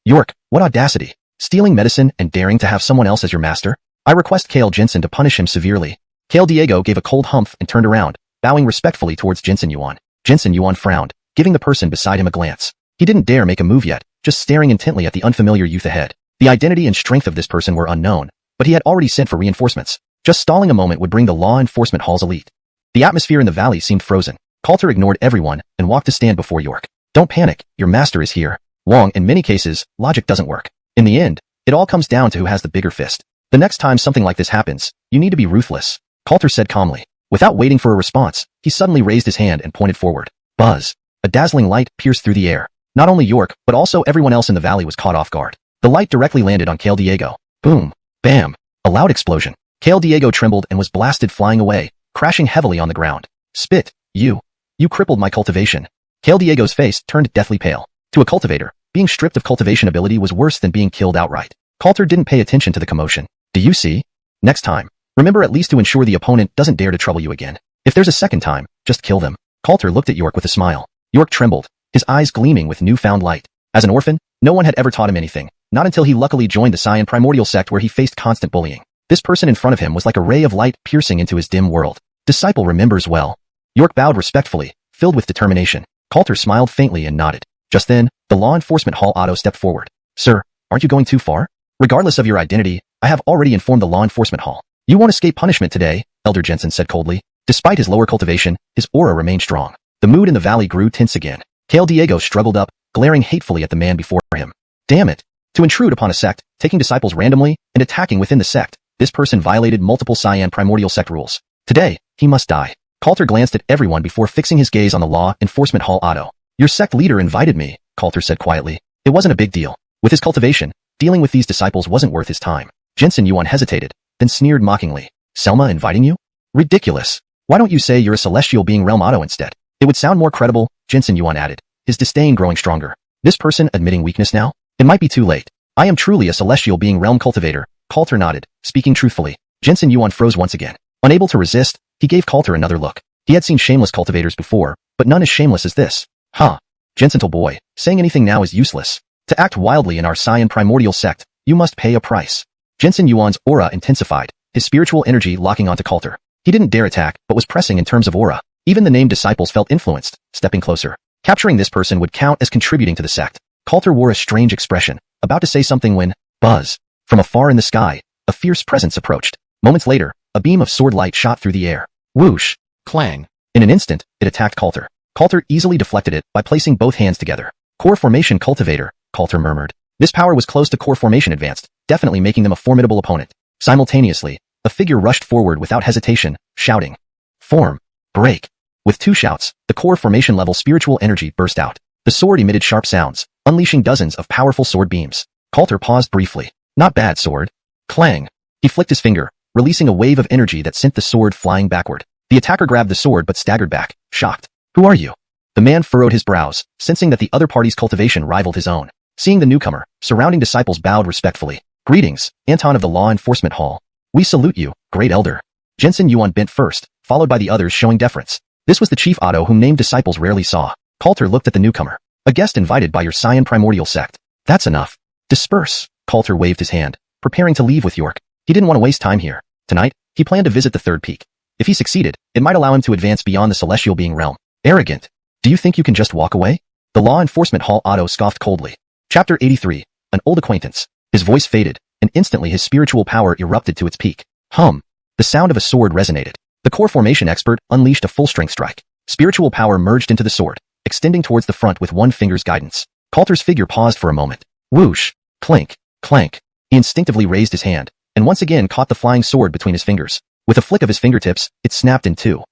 York, what audacity! Stealing medicine and daring to have someone else as your master? I request Kale Jinsen to punish him severely. Kale Diego gave a cold humph and turned around, bowing respectfully towards Jinsen Yuan. Jinsen Yuan frowned, giving the person beside him a glance. He didn't dare make a move yet, just staring intently at the unfamiliar youth ahead. The identity and strength of this person were unknown, but he had already sent for reinforcements. Just stalling a moment would bring the Law Enforcement Hall's elite. The atmosphere in the valley seemed frozen. Coulter ignored everyone and walked to stand before York. Don't panic, your master is here. Wong, in many cases, logic doesn't work. In the end, it all comes down to who has the bigger fist. The next time something like this happens, you need to be ruthless, Coulter said calmly. Without waiting for a response, he suddenly raised his hand and pointed forward. Buzz. A dazzling light pierced through the air. Not only York, but also everyone else in the valley was caught off guard. The light directly landed on Kale Diego. Boom. Bam. A loud explosion. Kale Diego trembled and was blasted flying away, crashing heavily on the ground. Spit. You crippled my cultivation. Kale Diego's face turned deathly pale. To a cultivator, being stripped of cultivation ability was worse than being killed outright. Coulter didn't pay attention to the commotion. Do you see? Next time, remember at least to ensure the opponent doesn't dare to trouble you again. If there's a second time, just kill them. Coulter looked at York with a smile. York trembled, his eyes gleaming with newfound light. As an orphan, No one had ever taught him anything, not until he luckily joined the Xian primordial sect where he faced constant bullying. This person in front of him was like a ray of light piercing into his dim world. Disciple remembers well. York bowed respectfully, filled with determination. Coulter smiled faintly and nodded. Just then, the law enforcement hall Otto stepped forward. Sir, aren't you going too far? Regardless of your identity, I have already informed the law enforcement hall. You won't escape punishment today, Elder Jensen said coldly. Despite his lower cultivation, his aura remained strong. The mood in the valley grew tense again. Kale Diego struggled up, glaring hatefully at the man before him. Damn it! To intrude upon a sect, taking disciples randomly, and attacking within the sect, this person violated multiple Xian primordial sect rules. Today, he must die. Coulter glanced at everyone before fixing his gaze on the law enforcement hall Otto. Your sect leader invited me, Coulter said quietly. It wasn't a big deal. With his cultivation, dealing with these disciples wasn't worth his time. Jensen Yuan hesitated, then sneered mockingly. Selma inviting you? Ridiculous. Why don't you say you're a celestial being realm Otto instead? It would sound more credible, Jensen Yuan added, his disdain growing stronger. This person admitting weakness now? It might be too late. I am truly a celestial being realm cultivator, Coulter nodded, speaking truthfully. Jensen Yuan froze once again. Unable to resist, he gave Coulter another look. He had seen shameless cultivators before, but none as shameless as this. Huh. Gentle boy, saying anything now is useless. To act wildly in our Xian primordial sect, you must pay a price. Jensen Yuan's aura intensified, his spiritual energy locking onto Coulter. He didn't dare attack, but was pressing in terms of aura. Even the named disciples felt influenced, stepping closer. Capturing this person would count as contributing to the sect. Coulter wore a strange expression, about to say something when, buzz. From afar in the sky, a fierce presence approached. Moments later, a beam of sword light shot through the air. Whoosh! Clang! In an instant, it attacked Coulter. Coulter easily deflected it by placing both hands together. Core formation cultivator, Coulter murmured. This power was close to core formation advanced, definitely making them a formidable opponent. Simultaneously, a figure rushed forward without hesitation, shouting. Form. Break. With two shouts, the core formation level spiritual energy burst out. The sword emitted sharp sounds, unleashing dozens of powerful sword beams. Coulter paused briefly. Not bad, sword. Clang. He flicked his finger, releasing a wave of energy that sent the sword flying backward. The attacker grabbed the sword but staggered back, shocked. Who are you? The man furrowed his brows, sensing that the other party's cultivation rivaled his own. Seeing the newcomer, surrounding disciples bowed respectfully. Greetings, Anton of the Law Enforcement Hall. We salute you, Great Elder. Jensen Yuan bent first, followed by the others showing deference. This was the Chief Otto whom named disciples rarely saw. Coulter looked at the newcomer. A guest invited by your Xian primordial sect. That's enough. Disperse. Coulter waved his hand, preparing to leave with York. He didn't want to waste time here. Tonight, he planned to visit the third peak. If he succeeded, it might allow him to advance beyond the celestial being realm. Arrogant. Do you think you can just walk away? The Law Enforcement Hall Otto scoffed coldly. Chapter 83. An old acquaintance. His voice faded, and instantly his spiritual power erupted to its peak. Hum. The sound of a sword resonated. The core formation expert unleashed a full-strength strike. Spiritual power merged into the sword, extending towards the front with one finger's guidance. Coulter's figure paused for a moment. Whoosh. Clink. Clank. He instinctively raised his hand, and once again caught the flying sword between his fingers. With a flick of his fingertips, it snapped in two.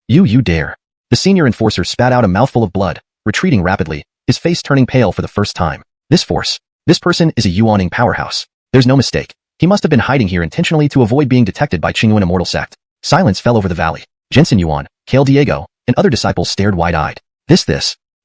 You dare. The senior enforcer spat out a mouthful of blood, retreating rapidly, his face turning pale for the first time. This person is a Yuaning powerhouse. There's no mistake. He must have been hiding here intentionally to avoid being detected by Qingyuan Immortal Sect. Silence fell over the valley. Jensen Yuan, Kale Diego, and other disciples stared wide-eyed.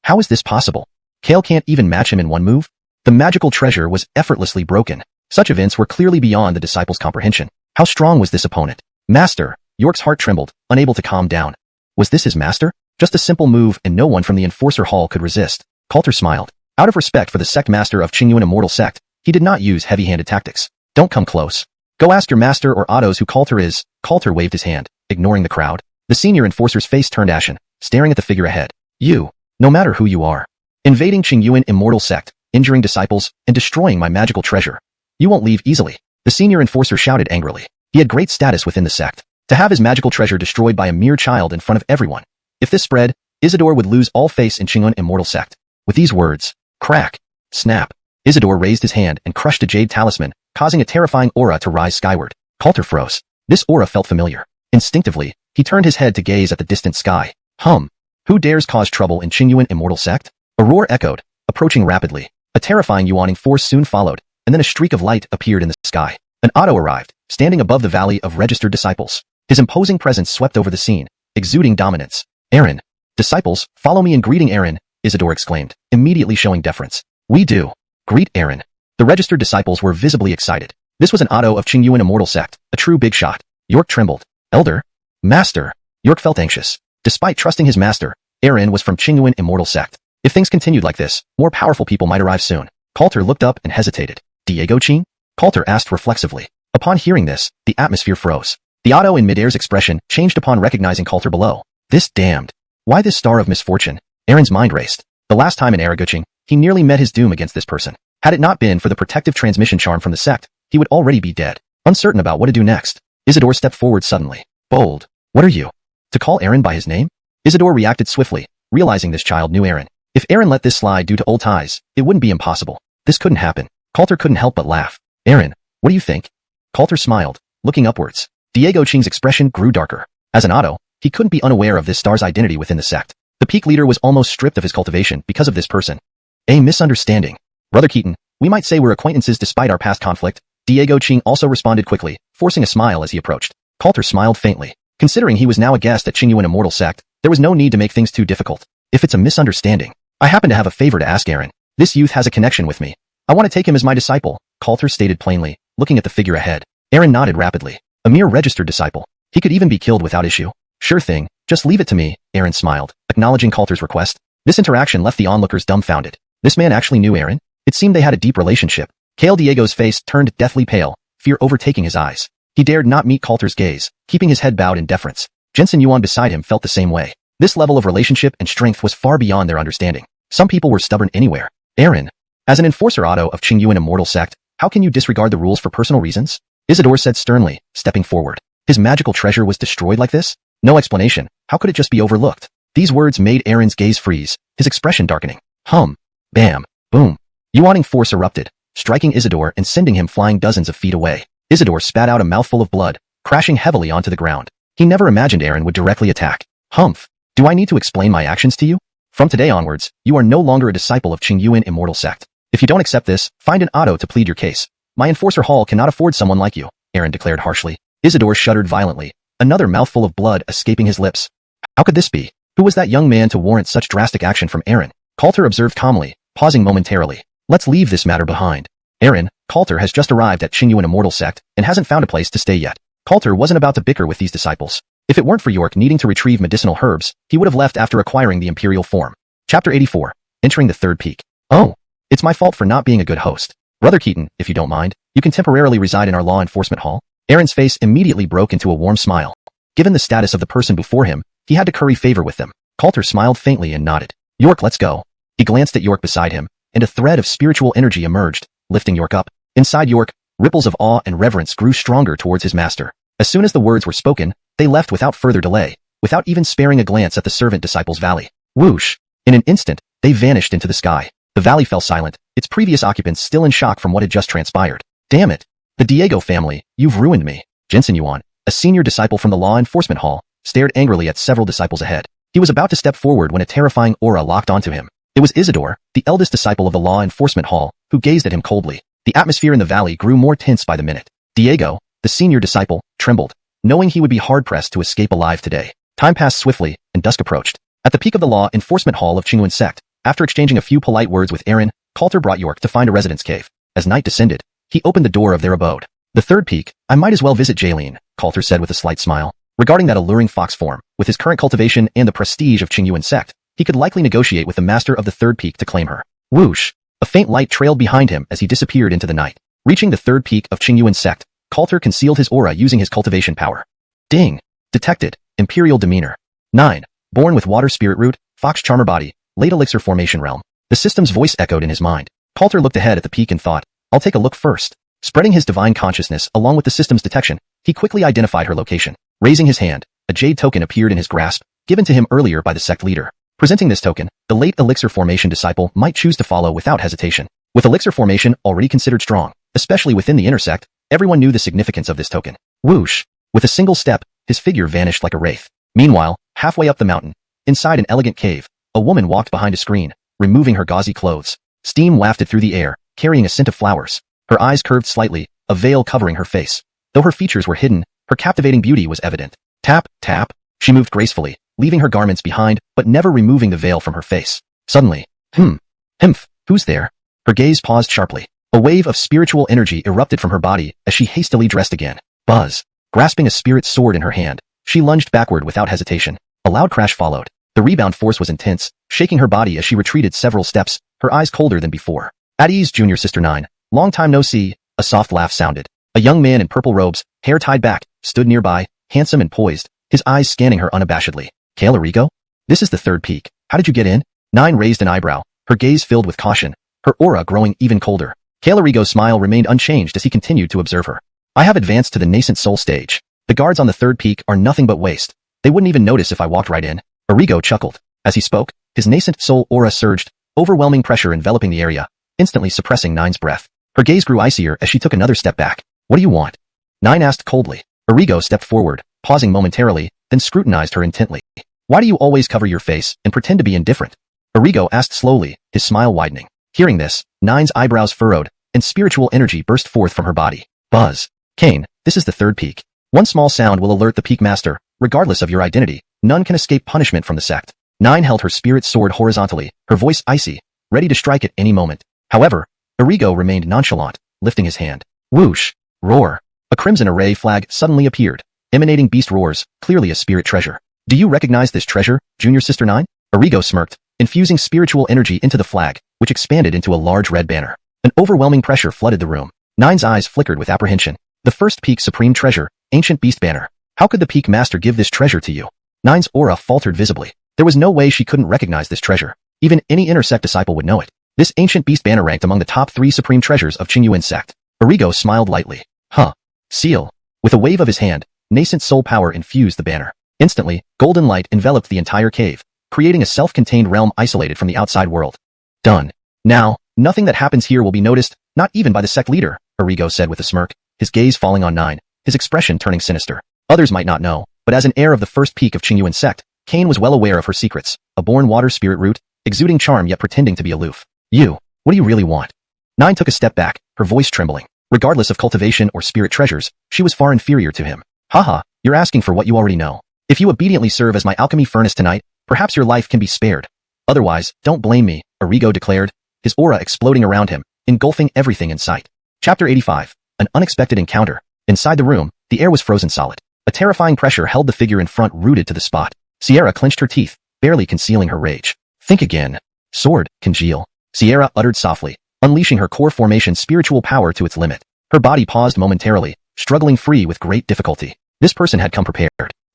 How is this possible? Kale can't even match him in one move? The magical treasure was effortlessly broken. Such events were clearly beyond the disciples' comprehension. How strong was this opponent? Master! York's heart trembled, unable to calm down. Was this his master? Just a simple move and no one from the enforcer hall could resist. Coulter smiled. Out of respect for the sect master of Qingyuan Immortal Sect, he did not use heavy-handed tactics. Don't come close. Go ask your master or Otto's who Coulter is. Coulter waved his hand, ignoring the crowd. The senior enforcer's face turned ashen, staring at the figure ahead. You, no matter who you are, invading Qingyuan Immortal Sect, injuring disciples, and destroying my magical treasure. You won't leave easily. The senior enforcer shouted angrily. He had great status within the sect. To have his magical treasure destroyed by a mere child in front of everyone. If this spread, Isidore would lose all face in Qingyuan Immortal Sect. With these words, crack, snap, Isidore raised his hand and crushed a jade talisman, causing a terrifying aura to rise skyward. Coulter froze. This aura felt familiar. Instinctively, he turned his head to gaze at the distant sky. Hum. Who dares cause trouble in Qingyuan Immortal Sect? A roar echoed, approaching rapidly. A terrifying Yuaning force soon followed, and then a streak of light appeared in the sky. An Otto arrived, standing above the valley of registered disciples. His imposing presence swept over the scene, exuding dominance. Aaron. Disciples, follow me in greeting Aaron, Isidore exclaimed, immediately showing deference. We do. Greet Aaron. The registered disciples were visibly excited. This was an Otto of Qingyuan Immortal Sect, a true big shot. York trembled. Elder? Master? York felt anxious. Despite trusting his master, Aaron was from Qingyuan Immortal Sect. If things continued like this, more powerful people might arrive soon. Coulter looked up and hesitated. Diego-chin? Coulter asked reflexively. Upon hearing this, the atmosphere froze. The auto in midair's expression changed upon recognizing Coulter below. This damned. Why this star of misfortune? Aaron's mind raced. The last time in Araguching, he nearly met his doom against this person. Had it not been for the protective transmission charm from the sect, he would already be dead. Uncertain about what to do next, Isidore stepped forward suddenly. Bold. What are you? To call Aaron by his name? Isidore reacted swiftly, realizing this child knew Aaron. If Aaron let this slide due to old ties, it wouldn't be impossible. This couldn't happen. Coulter couldn't help but laugh. Aaron, what do you think? Coulter smiled, looking upwards. Diego-chin's expression grew darker. As an auto, he couldn't be unaware of this star's identity within the sect. The peak leader was almost stripped of his cultivation because of this person. A misunderstanding. Brother Keaton, we might say we're acquaintances despite our past conflict. Diego-chin also responded quickly, forcing a smile as he approached. Coulter smiled faintly. Considering he was now a guest at Qingyuan Immortal Sect, there was no need to make things too difficult. If it's a misunderstanding, I happen to have a favor to ask Aaron. This youth has a connection with me. I want to take him as my disciple, Coulter stated plainly, looking at the figure ahead. Aaron nodded rapidly. A mere registered disciple. He could even be killed without issue. Sure thing, just leave it to me, Aaron smiled, acknowledging Coulter's request. This interaction left the onlookers dumbfounded. This man actually knew Aaron? It seemed they had a deep relationship. Kale Diego's face turned deathly pale, fear overtaking his eyes. He dared not meet Coulter's gaze, keeping his head bowed in deference. Jensen Yuan beside him felt the same way. This level of relationship and strength was far beyond their understanding. Some people were stubborn anywhere. Aaron, as an enforcer auto of Qingyuan Immortal Sect, how can you disregard the rules for personal reasons? Isidore said sternly, stepping forward. His magical treasure was destroyed like this? No explanation. How could it just be overlooked? These words made Aaron's gaze freeze, his expression darkening. Hum. Bam. Boom. Yuaning force erupted, striking Isidore and sending him flying dozens of feet away. Isidore spat out a mouthful of blood, crashing heavily onto the ground. He never imagined Aaron would directly attack. Humph. Do I need to explain my actions to you? From today onwards, you are no longer a disciple of Qingyuan Immortal Sect. If you don't accept this, find an auto to plead your case. My enforcer hall cannot afford someone like you, Aaron declared harshly. Isidore shuddered violently, another mouthful of blood escaping his lips. How could this be? Who was that young man to warrant such drastic action from Aaron? Coulter observed calmly, pausing momentarily. Let's leave this matter behind. Aaron, Coulter has just arrived at Qingyuan Immortal Sect and hasn't found a place to stay yet. Coulter wasn't about to bicker with these disciples. If it weren't for York needing to retrieve medicinal herbs, he would have left after acquiring the Imperial form. Chapter 84. Entering the third peak. Oh, it's my fault for not being a good host. Brother Keaton, if you don't mind, you can temporarily reside in our law enforcement hall. Aaron's face immediately broke into a warm smile. Given the status of the person before him, he had to curry favor with them. Coulter smiled faintly and nodded. York, let's go. He glanced at York beside him, and a thread of spiritual energy emerged, lifting York up. Inside York, ripples of awe and reverence grew stronger towards his master. As soon as the words were spoken, they left without further delay, without even sparing a glance at the servant disciples' valley. Whoosh! In an instant, they vanished into the sky. The valley fell silent, its previous occupants still in shock from what had just transpired. Damn it! The Diego family, you've ruined me. Jensen Yuan, a senior disciple from the law enforcement hall, stared angrily at several disciples ahead. He was about to step forward when a terrifying aura locked onto him. It was Isidore, the eldest disciple of the law enforcement hall, who gazed at him coldly. The atmosphere in the valley grew more tense by the minute. Diego, the senior disciple, trembled, knowing he would be hard-pressed to escape alive today. Time passed swiftly, and dusk approached. At the peak of the law enforcement hall of Qingyuan Sect, after exchanging a few polite words with Aaron, Coulter brought York to find a residence cave. As night descended, he opened the door of their abode. The third peak, I might as well visit Jaylene, Coulter said with a slight smile. Regarding that alluring fox form, with his current cultivation and the prestige of Qingyuan Sect, he could likely negotiate with the master of the third peak to claim her. Whoosh! A faint light trailed behind him as he disappeared into the night. Reaching the third peak of Qingyuan Sect, Coulter concealed his aura using his cultivation power. Ding! Detected. Imperial demeanor. 9. Born with water spirit root, fox charmer body, late elixir formation realm. The system's voice echoed in his mind. Coulter looked ahead at the peak and thought, I'll take a look first. Spreading his divine consciousness along with the system's detection, he quickly identified her location. Raising his hand, a jade token appeared in his grasp, given to him earlier by the sect leader. Presenting this token, the late elixir formation disciple might choose to follow without hesitation. With elixir formation already considered strong, especially within the inner sect, everyone knew the significance of this token. Whoosh! With a single step, his figure vanished like a wraith. Meanwhile, halfway up the mountain, inside an elegant cave, a woman walked behind a screen, removing her gauzy clothes. Steam wafted through the air, carrying a scent of flowers. Her eyes curved slightly, a veil covering her face. Though her features were hidden, her captivating beauty was evident. Tap, tap. She moved gracefully, leaving her garments behind, but never removing the veil from her face. Suddenly, Himph, who's there? Her gaze paused sharply. A wave of spiritual energy erupted from her body as she hastily dressed again. Buzz. Grasping a spirit sword in her hand, she lunged backward without hesitation. A loud crash followed. The rebound force was intense, shaking her body as she retreated several steps, her eyes colder than before. At ease, junior sister 9. Long time no see. A soft laugh sounded. A young man in purple robes, hair tied back, stood nearby, handsome and poised, his eyes scanning her unabashedly. Kale Arigo? This is the third peak. How did you get in? 9 raised an eyebrow, her gaze filled with caution, her aura growing even colder. Kale Arigo's smile remained unchanged as he continued to observe her. I have advanced to the nascent soul stage. The guards on the third peak are nothing but waste. They wouldn't even notice if I walked right in. Arigo chuckled. As he spoke, his nascent soul aura surged, overwhelming pressure enveloping the area, instantly suppressing 9's breath. Her gaze grew icier as she took another step back. What do you want? 9 asked coldly. Arigo stepped forward, pausing momentarily, then scrutinized her intently. Why do you always cover your face and pretend to be indifferent? Arigo asked slowly, his smile widening. Hearing this, 9's eyebrows furrowed, and spiritual energy burst forth from her body. Buzz. Kane, this is the third peak. One small sound will alert the peak master. Regardless of your identity, none can escape punishment from the sect. 9 held her spirit sword horizontally, her voice icy, ready to strike at any moment. However, Arigo remained nonchalant, lifting his hand. Whoosh. Roar. A crimson array flag suddenly appeared, emanating beast roars, clearly a spirit treasure. Do you recognize this treasure, junior sister 9? Arigo smirked, infusing spiritual energy into the flag, which expanded into a large red banner. An overwhelming pressure flooded the room. 9's eyes flickered with apprehension. The first peak supreme treasure, ancient beast banner. How could the peak master give this treasure to you? 9's aura faltered visibly. There was no way she couldn't recognize this treasure. Even any inner sect disciple would know it. This ancient beast banner ranked among the top 3 supreme treasures of Qingyuan sect. Arigo smiled lightly. Huh. Seal. With a wave of his hand, nascent soul power infused the banner. Instantly, golden light enveloped the entire cave, creating a self-contained realm isolated from the outside world. Done. Now, nothing that happens here will be noticed, not even by the sect leader, Arigo said with a smirk, his gaze falling on 9, his expression turning sinister. Others might not know, but as an heir of the first peak of Qingyuan sect, Kane was well aware of her secrets, a born water spirit root, exuding charm yet pretending to be aloof. You, what do you really want? 9 took a step back, her voice trembling. Regardless of cultivation or spirit treasures, she was far inferior to him. Haha, you're asking for what you already know. If you obediently serve as my alchemy furnace tonight, perhaps your life can be spared. Otherwise, don't blame me, Arigo declared, his aura exploding around him, engulfing everything in sight. Chapter 85. An unexpected encounter. Inside the room, the air was frozen solid. A terrifying pressure held the figure in front rooted to the spot. Sierra clenched her teeth, barely concealing her rage. Think again. Sword, congeal. Sierra uttered softly, unleashing her core formation spiritual power to its limit. Her body paused momentarily, struggling free with great difficulty. This person had come prepared.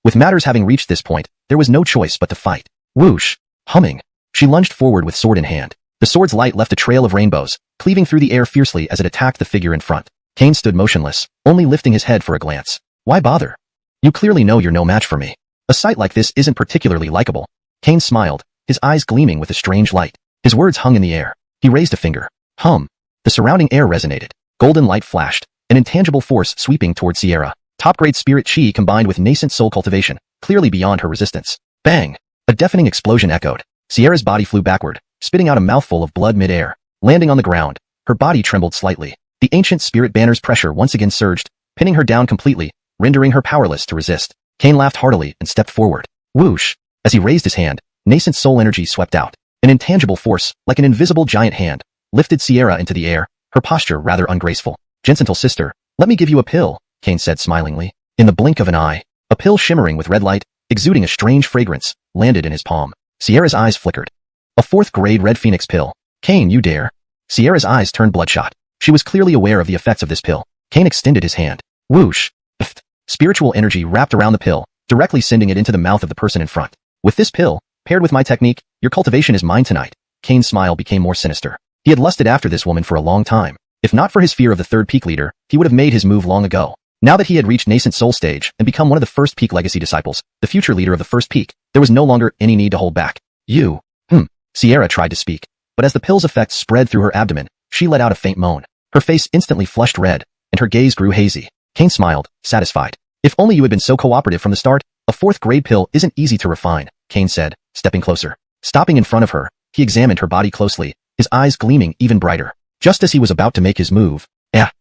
With matters having reached this point, there was no choice but to fight. Whoosh. Humming. She lunged forward with sword in hand. The sword's light left a trail of rainbows, cleaving through the air fiercely as it attacked the figure in front. Kane stood motionless, only lifting his head for a glance. Why bother? You clearly know you're no match for me. A sight like this isn't particularly likable. Kane smiled, his eyes gleaming with a strange light. His words hung in the air. He raised a finger. Hum. The surrounding air resonated. Golden light flashed, an intangible force sweeping toward Sierra. Top-grade spirit chi combined with nascent soul cultivation, clearly beyond her resistance. Bang! A deafening explosion echoed. Sierra's body flew backward, spitting out a mouthful of blood mid-air. Landing on the ground, her body trembled slightly. The ancient spirit banner's pressure once again surged, pinning her down completely, rendering her powerless to resist. Kane laughed heartily and stepped forward. Whoosh! As he raised his hand, nascent soul energy swept out. An intangible force, like an invisible giant hand, lifted Sierra into the air, her posture rather ungraceful. Gentle sister, let me give you a pill, Kane said smilingly. In the blink of an eye, a pill shimmering with red light, exuding a strange fragrance, landed in his palm. Sierra's eyes flickered. A 4th-grade red phoenix pill. Kane, you dare. Sierra's eyes turned bloodshot. She was clearly aware of the effects of this pill. Kane extended his hand. Whoosh. Pfft. Spiritual energy wrapped around the pill, directly sending it into the mouth of the person in front. With this pill, paired with my technique, your cultivation is mine tonight. Kane's smile became more sinister. He had lusted after this woman for a long time. If not for his fear of the third peak leader, he would have made his move long ago. Now that he had reached nascent soul stage and become one of the first peak legacy disciples, the future leader of the first peak, there was no longer any need to hold back. You. Sierra tried to speak, but as the pill's effects spread through her abdomen, she let out a faint moan. Her face instantly flushed red, and her gaze grew hazy. Kane smiled, satisfied. If only you had been so cooperative from the start. A 4th-grade pill isn't easy to refine, Kane said, stepping closer. Stopping in front of her, he examined her body closely, his eyes gleaming even brighter. Just as he was about to make his move,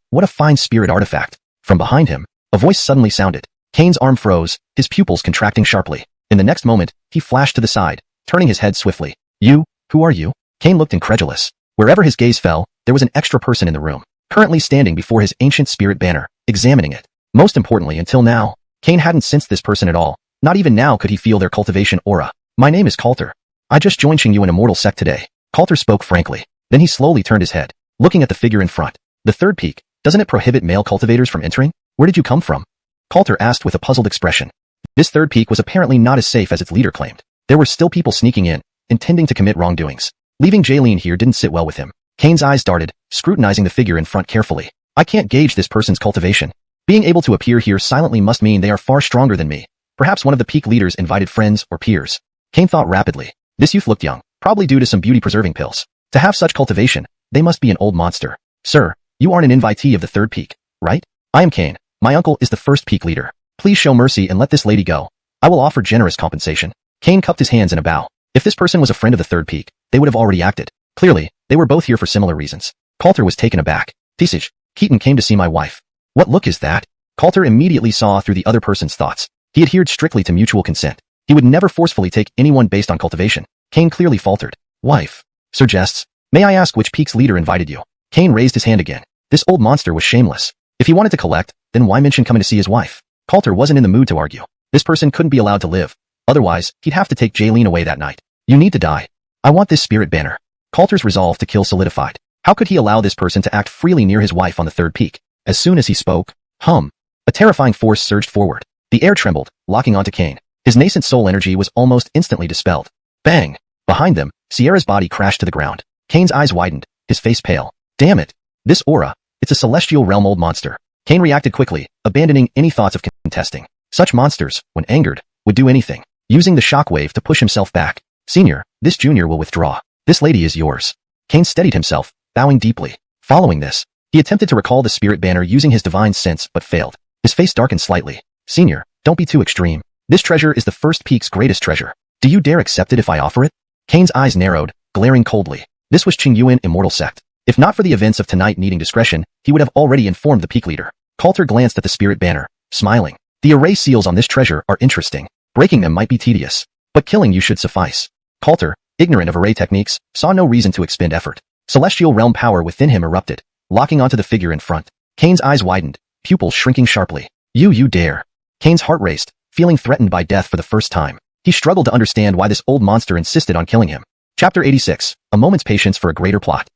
what a fine spirit artifact. From behind him, a voice suddenly sounded. Kane's arm froze, his pupils contracting sharply. In the next moment, he flashed to the side, turning his head swiftly. You? Who are you? Kane looked incredulous. Wherever his gaze fell, there was an extra person in the room, currently standing before his ancient spirit banner, examining it. Most importantly, until now, Kane hadn't sensed this person at all. Not even now could he feel their cultivation aura. My name is Coulter. I just joined Qingyuan Immortal Sect today. Coulter spoke frankly. Then he slowly turned his head. looking at the figure in front. The third peak, doesn't it prohibit male cultivators from entering? Where did you come from? Coulter asked with a puzzled expression. This third peak was apparently not as safe as its leader claimed. There were still people sneaking in, intending to commit wrongdoings. Leaving Jaylene here didn't sit well with him. Kane's eyes darted, scrutinizing the figure in front carefully. I can't gauge this person's cultivation. Being able to appear here silently must mean they are far stronger than me. Perhaps one of the peak leaders invited friends or peers. Kane thought rapidly. This youth looked young, probably due to some beauty-preserving pills. To have such cultivation, they must be an old monster. Sir, you aren't an invitee of the third peak, right? I am Kane. My uncle is the first peak leader. Please show mercy and let this lady go. I will offer generous compensation. Kane cupped his hands in a bow. If this person was a friend of the third peak, they would have already acted. Clearly, they were both here for similar reasons. Coulter was taken aback. Tisage, Keaton came to see my wife. What look is that? Coulter immediately saw through the other person's thoughts. He adhered strictly to mutual consent. He would never forcefully take anyone based on cultivation. Kane clearly faltered. Wife. Suggests. May I ask which peak's leader invited you? Kane raised his hand again. This old monster was shameless. If he wanted to collect, then why mention coming to see his wife? Coulter wasn't in the mood to argue. This person couldn't be allowed to live. Otherwise, he'd have to take Jaylene away that night. You need to die. I want this spirit banner. Coulter's resolve to kill solidified. How could he allow this person to act freely near his wife on the third peak? As soon as he spoke, a terrifying force surged forward. The air trembled, locking onto Kane. His nascent soul energy was almost instantly dispelled. Bang! Behind them, Sierra's body crashed to the ground. Kane's eyes widened, his face pale. Damn it! This aura, it's a celestial realm old monster. Kane reacted quickly, abandoning any thoughts of contesting. Such monsters, when angered, would do anything, using the shockwave to push himself back. Senior, this junior will withdraw. This lady is yours. Kane steadied himself, bowing deeply. Following this, he attempted to recall the spirit banner using his divine sense but failed. His face darkened slightly. Senior, don't be too extreme. This treasure is the first peak's greatest treasure. Do you dare accept it if I offer it? Kane's eyes narrowed, glaring coldly. This was Qingyuan Immortal Sect. If not for the events of tonight needing discretion, he would have already informed the peak leader. Coulter glanced at the spirit banner, smiling. The array seals on this treasure are interesting. Breaking them might be tedious, but killing you should suffice. Coulter, ignorant of array techniques, saw no reason to expend effort. Celestial realm power within him erupted, locking onto the figure in front. Kane's eyes widened, pupils shrinking sharply. You dare. Kane's heart raced, feeling threatened by death for the first time. He struggled to understand why this old monster insisted on killing him. Chapter 86, a moment's patience for a greater plot.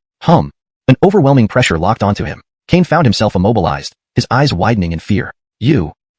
An overwhelming pressure locked onto him. Kane found himself immobilized, his eyes widening in fear.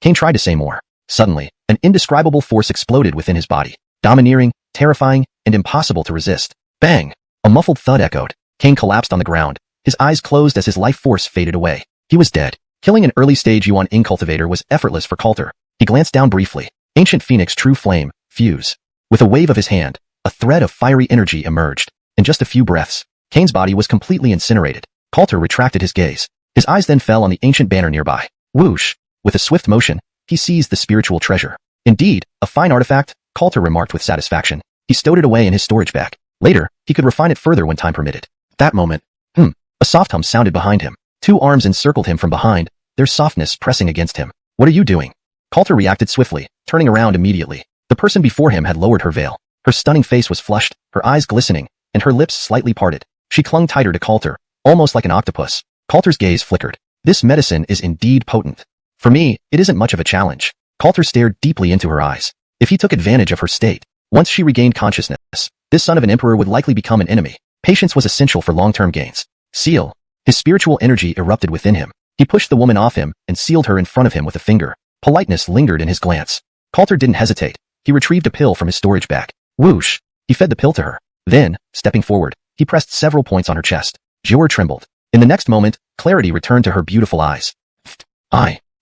Kane tried to say more. Suddenly, an indescribable force exploded within his body. Domineering, terrifying, and impossible to resist. Bang! A muffled thud echoed. Kane collapsed on the ground. His eyes closed as his life force faded away. He was dead. Killing an early-stage Yuan Ing cultivator was effortless for Coulter. He glanced down briefly. Ancient Phoenix True Flame, fuse. With a wave of his hand, a thread of fiery energy emerged. In just a few breaths, Kane's body was completely incinerated. Coulter retracted his gaze. His eyes then fell on the ancient banner nearby. Whoosh! With a swift motion, he seized the spiritual treasure. Indeed, a fine artifact, Coulter remarked with satisfaction. He stowed it away in his storage bag. Later, he could refine it further when time permitted. That moment, a soft hum sounded behind him. Two arms encircled him from behind, their softness pressing against him. What are you doing? Coulter reacted swiftly, turning around immediately. The person before him had lowered her veil. Her stunning face was flushed, her eyes glistening, and her lips slightly parted. She clung tighter to Coulter, almost like an octopus. Coulter's gaze flickered. This medicine is indeed potent. For me, it isn't much of a challenge. Coulter stared deeply into her eyes. If he took advantage of her state, once she regained consciousness, this son of an emperor would likely become an enemy. Patience was essential for long-term gains. Seal. His spiritual energy erupted within him. He pushed the woman off him and sealed her in front of him with a finger. Politeness lingered in his glance. Coulter didn't hesitate. He retrieved a pill from his storage bag. Whoosh! He fed the pill to her. Then, stepping forward, he pressed several points on her chest. Jor trembled. In the next moment, clarity returned to her beautiful eyes.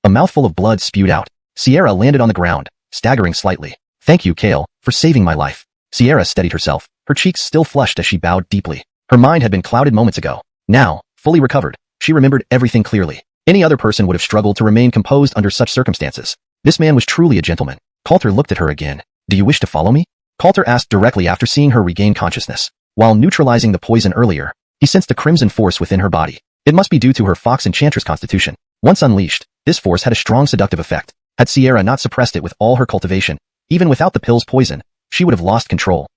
A mouthful of blood spewed out. Sierra landed on the ground, staggering slightly. Thank you, Kale, for saving my life. Sierra steadied herself, her cheeks still flushed as she bowed deeply. Her mind had been clouded moments ago. Now, fully recovered, she remembered everything clearly. Any other person would have struggled to remain composed under such circumstances. This man was truly a gentleman. Coulter looked at her again. Do you wish to follow me? Coulter asked directly after seeing her regain consciousness. While neutralizing the poison earlier, he sensed a crimson force within her body. It must be due to her fox enchantress constitution. Once unleashed, this force had a strong seductive effect. Had Sierra not suppressed it with all her cultivation, even without the pill's poison, she would have lost control.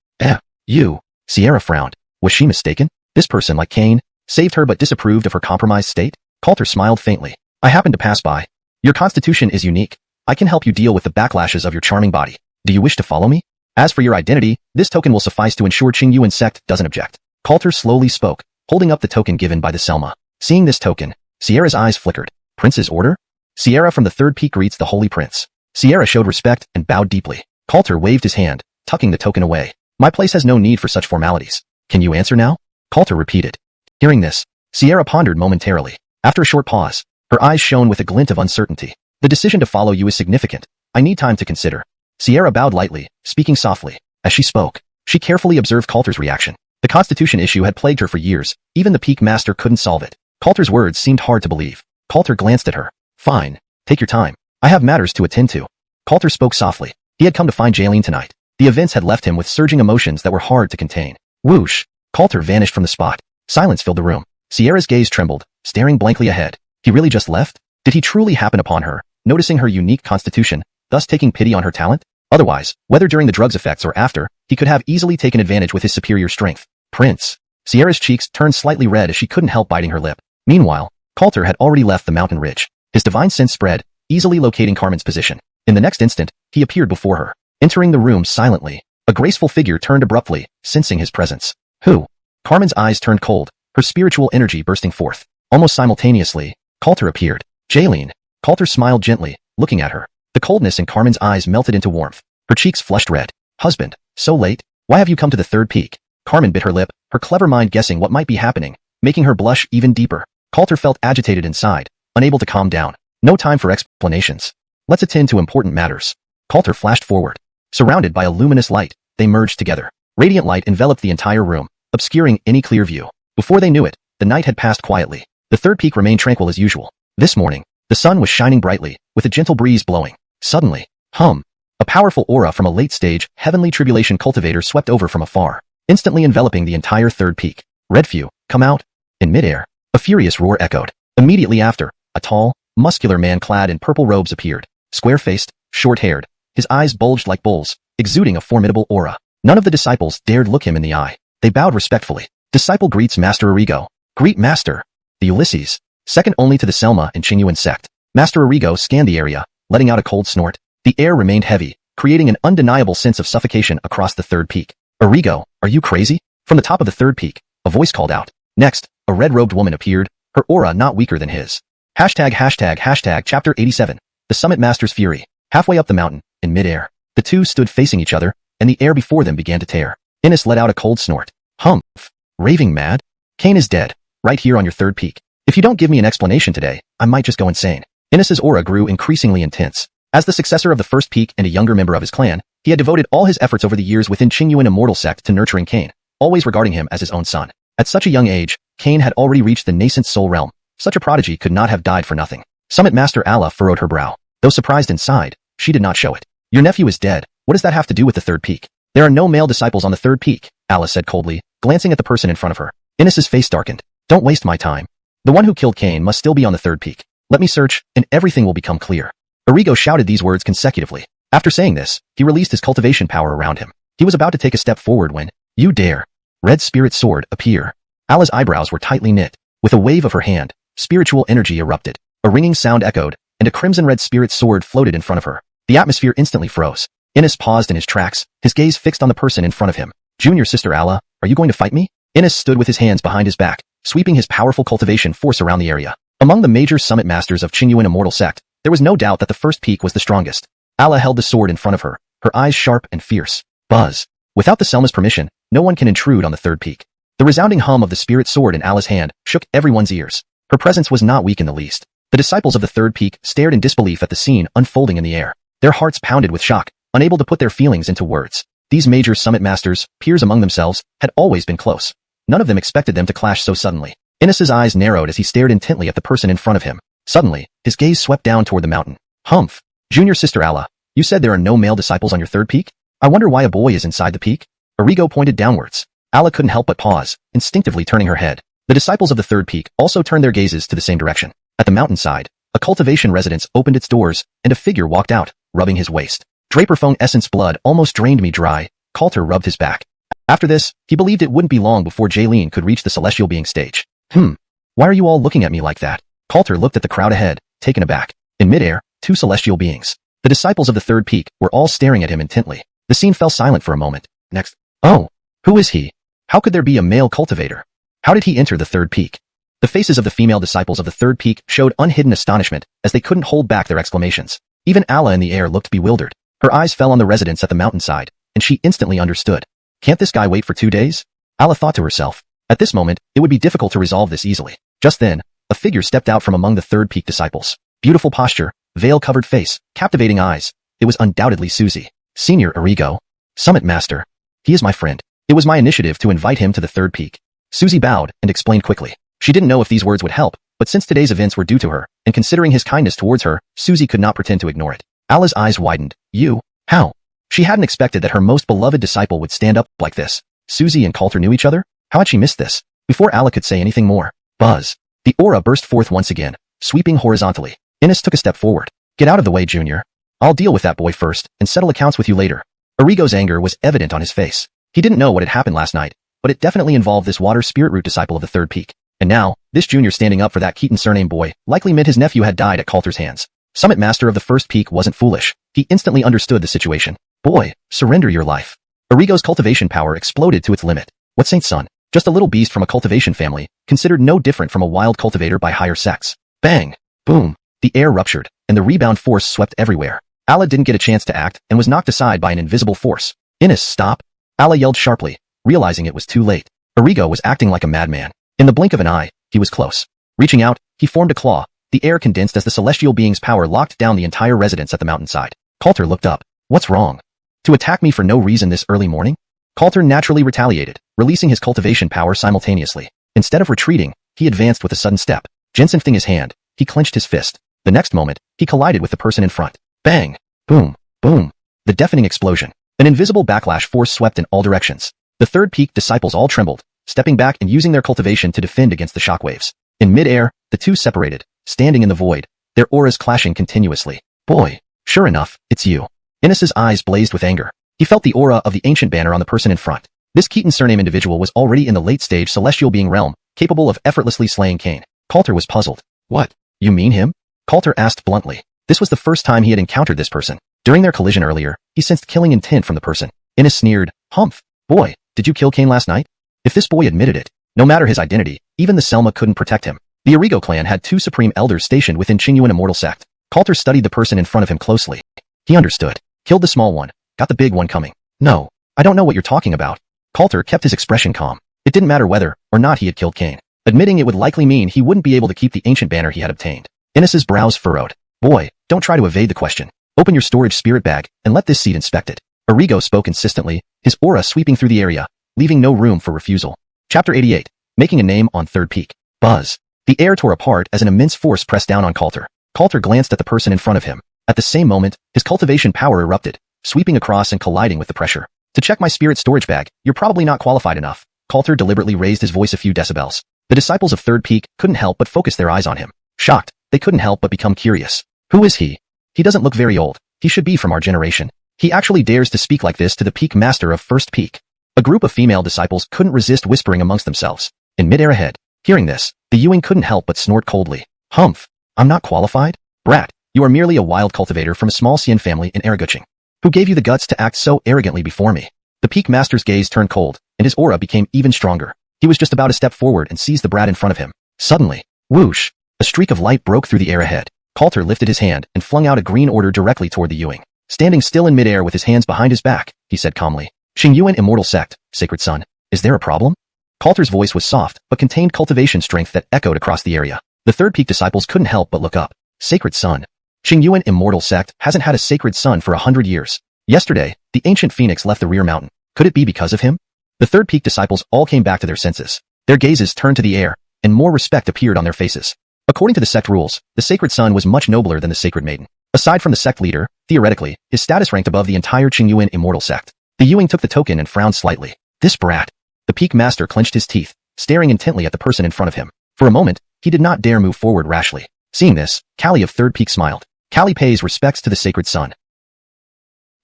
Sierra frowned. Was she mistaken? This person, like Kane, saved her but disapproved of her compromised state? Coulter smiled faintly. I happened to pass by. Your constitution is unique. I can help you deal with the backlashes of your charming body. Do you wish to follow me? As for your identity, this token will suffice to ensure Qingyuan sect doesn't object. Coulter slowly spoke, holding up the token given by the Selma. Seeing this token, Sierra's eyes flickered. Prince's order? Sierra from the third peak greets the Holy Prince. Sierra showed respect and bowed deeply. Coulter waved his hand, tucking the token away. My place has no need for such formalities. Can you answer now? Coulter repeated. Hearing this, Sierra pondered momentarily. After a short pause, her eyes shone with a glint of uncertainty. The decision to follow you is significant. I need time to consider. Sierra bowed lightly, speaking softly. As she spoke, she carefully observed Coulter's reaction. The Constitution issue had plagued her for years. Even the Peak Master couldn't solve it. Coulter's words seemed hard to believe. Coulter glanced at her. Fine. Take your time. I have matters to attend to. Coulter spoke softly. He had come to find Jaylene tonight. The events had left him with surging emotions that were hard to contain. Whoosh! Coulter vanished from the spot. Silence filled the room. Sierra's gaze trembled, staring blankly ahead. He really just left? Did he truly happen upon her, noticing her unique constitution, thus taking pity on her talent? Otherwise, whether during the drug's effects or after, he could have easily taken advantage with his superior strength. Prince. Sierra's cheeks turned slightly red as she couldn't help biting her lip. Meanwhile, Coulter had already left the mountain ridge. His divine sense spread, easily locating Carmen's position. In the next instant, he appeared before her. Entering the room silently, a graceful figure turned abruptly, sensing his presence. Who? Carmen's eyes turned cold, her spiritual energy bursting forth. Almost simultaneously, Coulter appeared. Jaylene. Coulter smiled gently, looking at her. The coldness in Carmen's eyes melted into warmth. Her cheeks flushed red. Husband, so late? Why have you come to the third peak? Carmen bit her lip, her clever mind guessing what might be happening, making her blush even deeper. Coulter felt agitated inside, unable to calm down. No time for explanations. Let's attend to important matters. Coulter flashed forward. Surrounded by a luminous light, they merged together. Radiant light enveloped the entire room, obscuring any clear view. Before they knew it, the night had passed quietly. The third peak remained tranquil as usual. This morning, the sun was shining brightly, with a gentle breeze blowing. Suddenly, a powerful aura from a late-stage, heavenly tribulation cultivator swept over from afar, instantly enveloping the entire third peak. Redfew, come out! In midair, a furious roar echoed. Immediately after, a tall, muscular man clad in purple robes appeared. Square-faced, short-haired, his eyes bulged like bulls, exuding a formidable aura. None of the disciples dared look him in the eye. They bowed respectfully. Disciple greets Master Arrigo. Greet Master. The Ulysses, second only to the Selma and Qingyuan sect. Master Arrigo scanned the area, letting out a cold snort. The air remained heavy, creating an undeniable sense of suffocation across the third peak. Arrigo, are you crazy? From the top of the third peak, a voice called out. Next, a red-robed woman appeared, her aura not weaker than his. #### Chapter 87. The Summit Master's Fury. Halfway up the mountain, in midair, the two stood facing each other, and the air before them began to tear. Innes let out a cold snort. Humph. Raving mad? Cain is dead, right here on your third peak. If you don't give me an explanation today, I might just go insane. Innes's aura grew increasingly intense. As the successor of the first peak and a younger member of his clan, he had devoted all his efforts over the years within Qingyuan Immortal Sect to nurturing Cain, always regarding him as his own son. At such a young age, Cain had already reached the nascent soul realm. Such a prodigy could not have died for nothing. Summit Master Allah furrowed her brow. Though surprised inside, she did not show it. Your nephew is dead. What does that have to do with the third peak? There are no male disciples on the third peak, Allah said coldly, glancing at the person in front of her. Innes's face darkened. Don't waste my time. The one who killed Cain must still be on the third peak. Let me search, and everything will become clear. Arrigo shouted these words consecutively. After saying this, he released his cultivation power around him. He was about to take a step forward when, you dare. Red Spirit Sword appear. Allah's eyebrows were tightly knit. With a wave of her hand, spiritual energy erupted. A ringing sound echoed, and a crimson-red spirit sword floated in front of her. The atmosphere instantly froze. Innes paused in his tracks, his gaze fixed on the person in front of him. Junior Sister Allah, are you going to fight me? Innes stood with his hands behind his back, sweeping his powerful cultivation force around the area. Among the major summit masters of Qingyuan Immortal Sect, there was no doubt that the first peak was the strongest. Allah held the sword in front of her, her eyes sharp and fierce. Buzz. Without the Selma's permission, no one can intrude on the third peak. The resounding hum of the spirit sword in Allah's hand shook everyone's ears. Her presence was not weak in the least. The disciples of the third peak stared in disbelief at the scene unfolding in the air. Their hearts pounded with shock, unable to put their feelings into words. These major summit masters, peers among themselves, had always been close. None of them expected them to clash so suddenly. Innes's eyes narrowed as he stared intently at the person in front of him. Suddenly, his gaze swept down toward the mountain. Humph. Junior Sister Allah, you said there are no male disciples on your third peak? I wonder why a boy is inside the peak? Arrigo pointed downwards. Allah couldn't help but pause, instinctively turning her head. The disciples of the third peak also turned their gazes to the same direction. At the mountainside, a cultivation residence opened its doors, and a figure walked out, rubbing his waist. Draperphone essence blood almost drained me dry. Coulter rubbed his back. After this, he believed it wouldn't be long before Jaylene could reach the celestial being stage. Why are you all looking at me like that? Coulter looked at the crowd ahead, taken aback. In midair, two celestial beings. The disciples of the third peak were all staring at him intently. The scene fell silent for a moment. Next. Oh, who is he? How could there be a male cultivator? How did he enter the third peak? The faces of the female disciples of the third peak showed unhidden astonishment as they couldn't hold back their exclamations. Even Allah in the air looked bewildered. Her eyes fell on the residents at the mountainside, and she instantly understood. Can't this guy wait for 2 days? Allah thought to herself. At this moment, it would be difficult to resolve this easily. Just then, a figure stepped out from among the third peak disciples. Beautiful posture, veil-covered face, captivating eyes. It was undoubtedly Suzy. Senior Arrigo. Summit Master. He is my friend. It was my initiative to invite him to the third peak. Suzy bowed and explained quickly. She didn't know if these words would help, but since today's events were due to her, and considering his kindness towards her, Suzy could not pretend to ignore it. Allah's eyes widened. You? How? She hadn't expected that her most beloved disciple would stand up like this. Suzy and Coulter knew each other? How had she missed this? Before Allah could say anything more, buzz. The aura burst forth once again, sweeping horizontally. Innes took a step forward. Get out of the way, Junior. I'll deal with that boy first, and settle accounts with you later. Arrigo's anger was evident on his face. He didn't know what had happened last night, but it definitely involved this water spirit root disciple of the third peak. And now, this Junior standing up for that Keaton surname boy likely meant his nephew had died at Coulter's hands. Summit Master of the first peak wasn't foolish. He instantly understood the situation. Boy, surrender your life. Arrigo's cultivation power exploded to its limit. What Saint's son? Just a little beast from a cultivation family, considered no different from a wild cultivator by higher sex. Bang! Boom! The air ruptured, and the rebound force swept everywhere. Allah didn't get a chance to act and was knocked aside by an invisible force. Innes, stop! Allah yelled sharply, realizing it was too late. Arrigo was acting like a madman. In the blink of an eye, he was close. Reaching out, he formed a claw. The air condensed as the celestial being's power locked down the entire residence at the mountainside. Coulter looked up. What's wrong? To attack me for no reason this early morning? Coulter naturally retaliated, releasing his cultivation power simultaneously. Instead of retreating, he advanced with a sudden step. Jensenfting his hand, he clenched his fist. The next moment, he collided with the person in front. Bang! Boom! Boom! The deafening explosion. An invisible backlash force swept in all directions. The third peak disciples all trembled, stepping back and using their cultivation to defend against the shockwaves. In mid-air, the two separated, standing in the void, their auras clashing continuously. Boy, sure enough, it's you. Innes's eyes blazed with anger. He felt the aura of the ancient banner on the person in front. This Keaton surname individual was already in the late-stage celestial being realm, capable of effortlessly slaying Cain. Coulter was puzzled. What? You mean him? Coulter asked bluntly. This was the first time he had encountered this person. During their collision earlier, he sensed killing intent from the person. Innes sneered. Humph. Boy, did you kill Cain last night? If this boy admitted it, no matter his identity, even the Selma couldn't protect him. The Arrigo clan had 2 supreme elders stationed within Qingyuan immortal sect. Coulter studied the person in front of him closely. He understood. Killed the small one. Got the big one coming. No, I don't know what you're talking about. Coulter kept his expression calm. It didn't matter whether or not he had killed Cain. Admitting it would likely mean he wouldn't be able to keep the ancient banner he had obtained. Innes's brows furrowed. Boy, don't try to evade the question. Open your storage spirit bag and let this seed inspect it. Arrigo spoke insistently, his aura sweeping through the area, leaving no room for refusal. Chapter 88. Making a name on third peak. Buzz. The air tore apart as an immense force pressed down on Coulter. Coulter glanced at the person in front of him. At the same moment, his cultivation power erupted, sweeping across and colliding with the pressure. To check my spirit storage bag, you're probably not qualified enough. Coulter deliberately raised his voice a few decibels. The disciples of Third Peak couldn't help but focus their eyes on him. Shocked, they couldn't help but become curious. Who is he? He doesn't look very old. He should be from our generation. He actually dares to speak like this to the Peak Master of First Peak. A group of female disciples couldn't resist whispering amongst themselves. In midair ahead, hearing this, the Ewing couldn't help but snort coldly. Humph! I'm not qualified? Brat, you are merely a wild cultivator from a small Xian family in Eraguching. Who gave you the guts to act so arrogantly before me? The Peak Master's gaze turned cold, and his aura became even stronger. He was just about to step forward and seize the brat in front of him. Suddenly, whoosh! A streak of light broke through the air ahead. Coulter lifted his hand and flung out a green order directly toward the Ewing. Standing still in midair with his hands behind his back, he said calmly, Qingyuan Immortal Sect, Sacred Son, is there a problem? Coulter's voice was soft, but contained cultivation strength that echoed across the area. The Third Peak disciples couldn't help but look up. Sacred Son. Qingyuan Immortal Sect hasn't had a sacred son for 100 years. Yesterday, the ancient phoenix left the rear mountain. Could it be because of him? The Third Peak disciples all came back to their senses. Their gazes turned to the air, and more respect appeared on their faces. According to the sect rules, the sacred son was much nobler than the sacred maiden. Aside from the sect leader, theoretically, his status ranked above the entire Qingyuan Immortal Sect. The Ewing took the token and frowned slightly. This brat. The Peak Master clenched his teeth, staring intently at the person in front of him. For a moment, he did not dare move forward rashly. Seeing this, Callie of Third Peak smiled. Callie pays respects to the sacred son.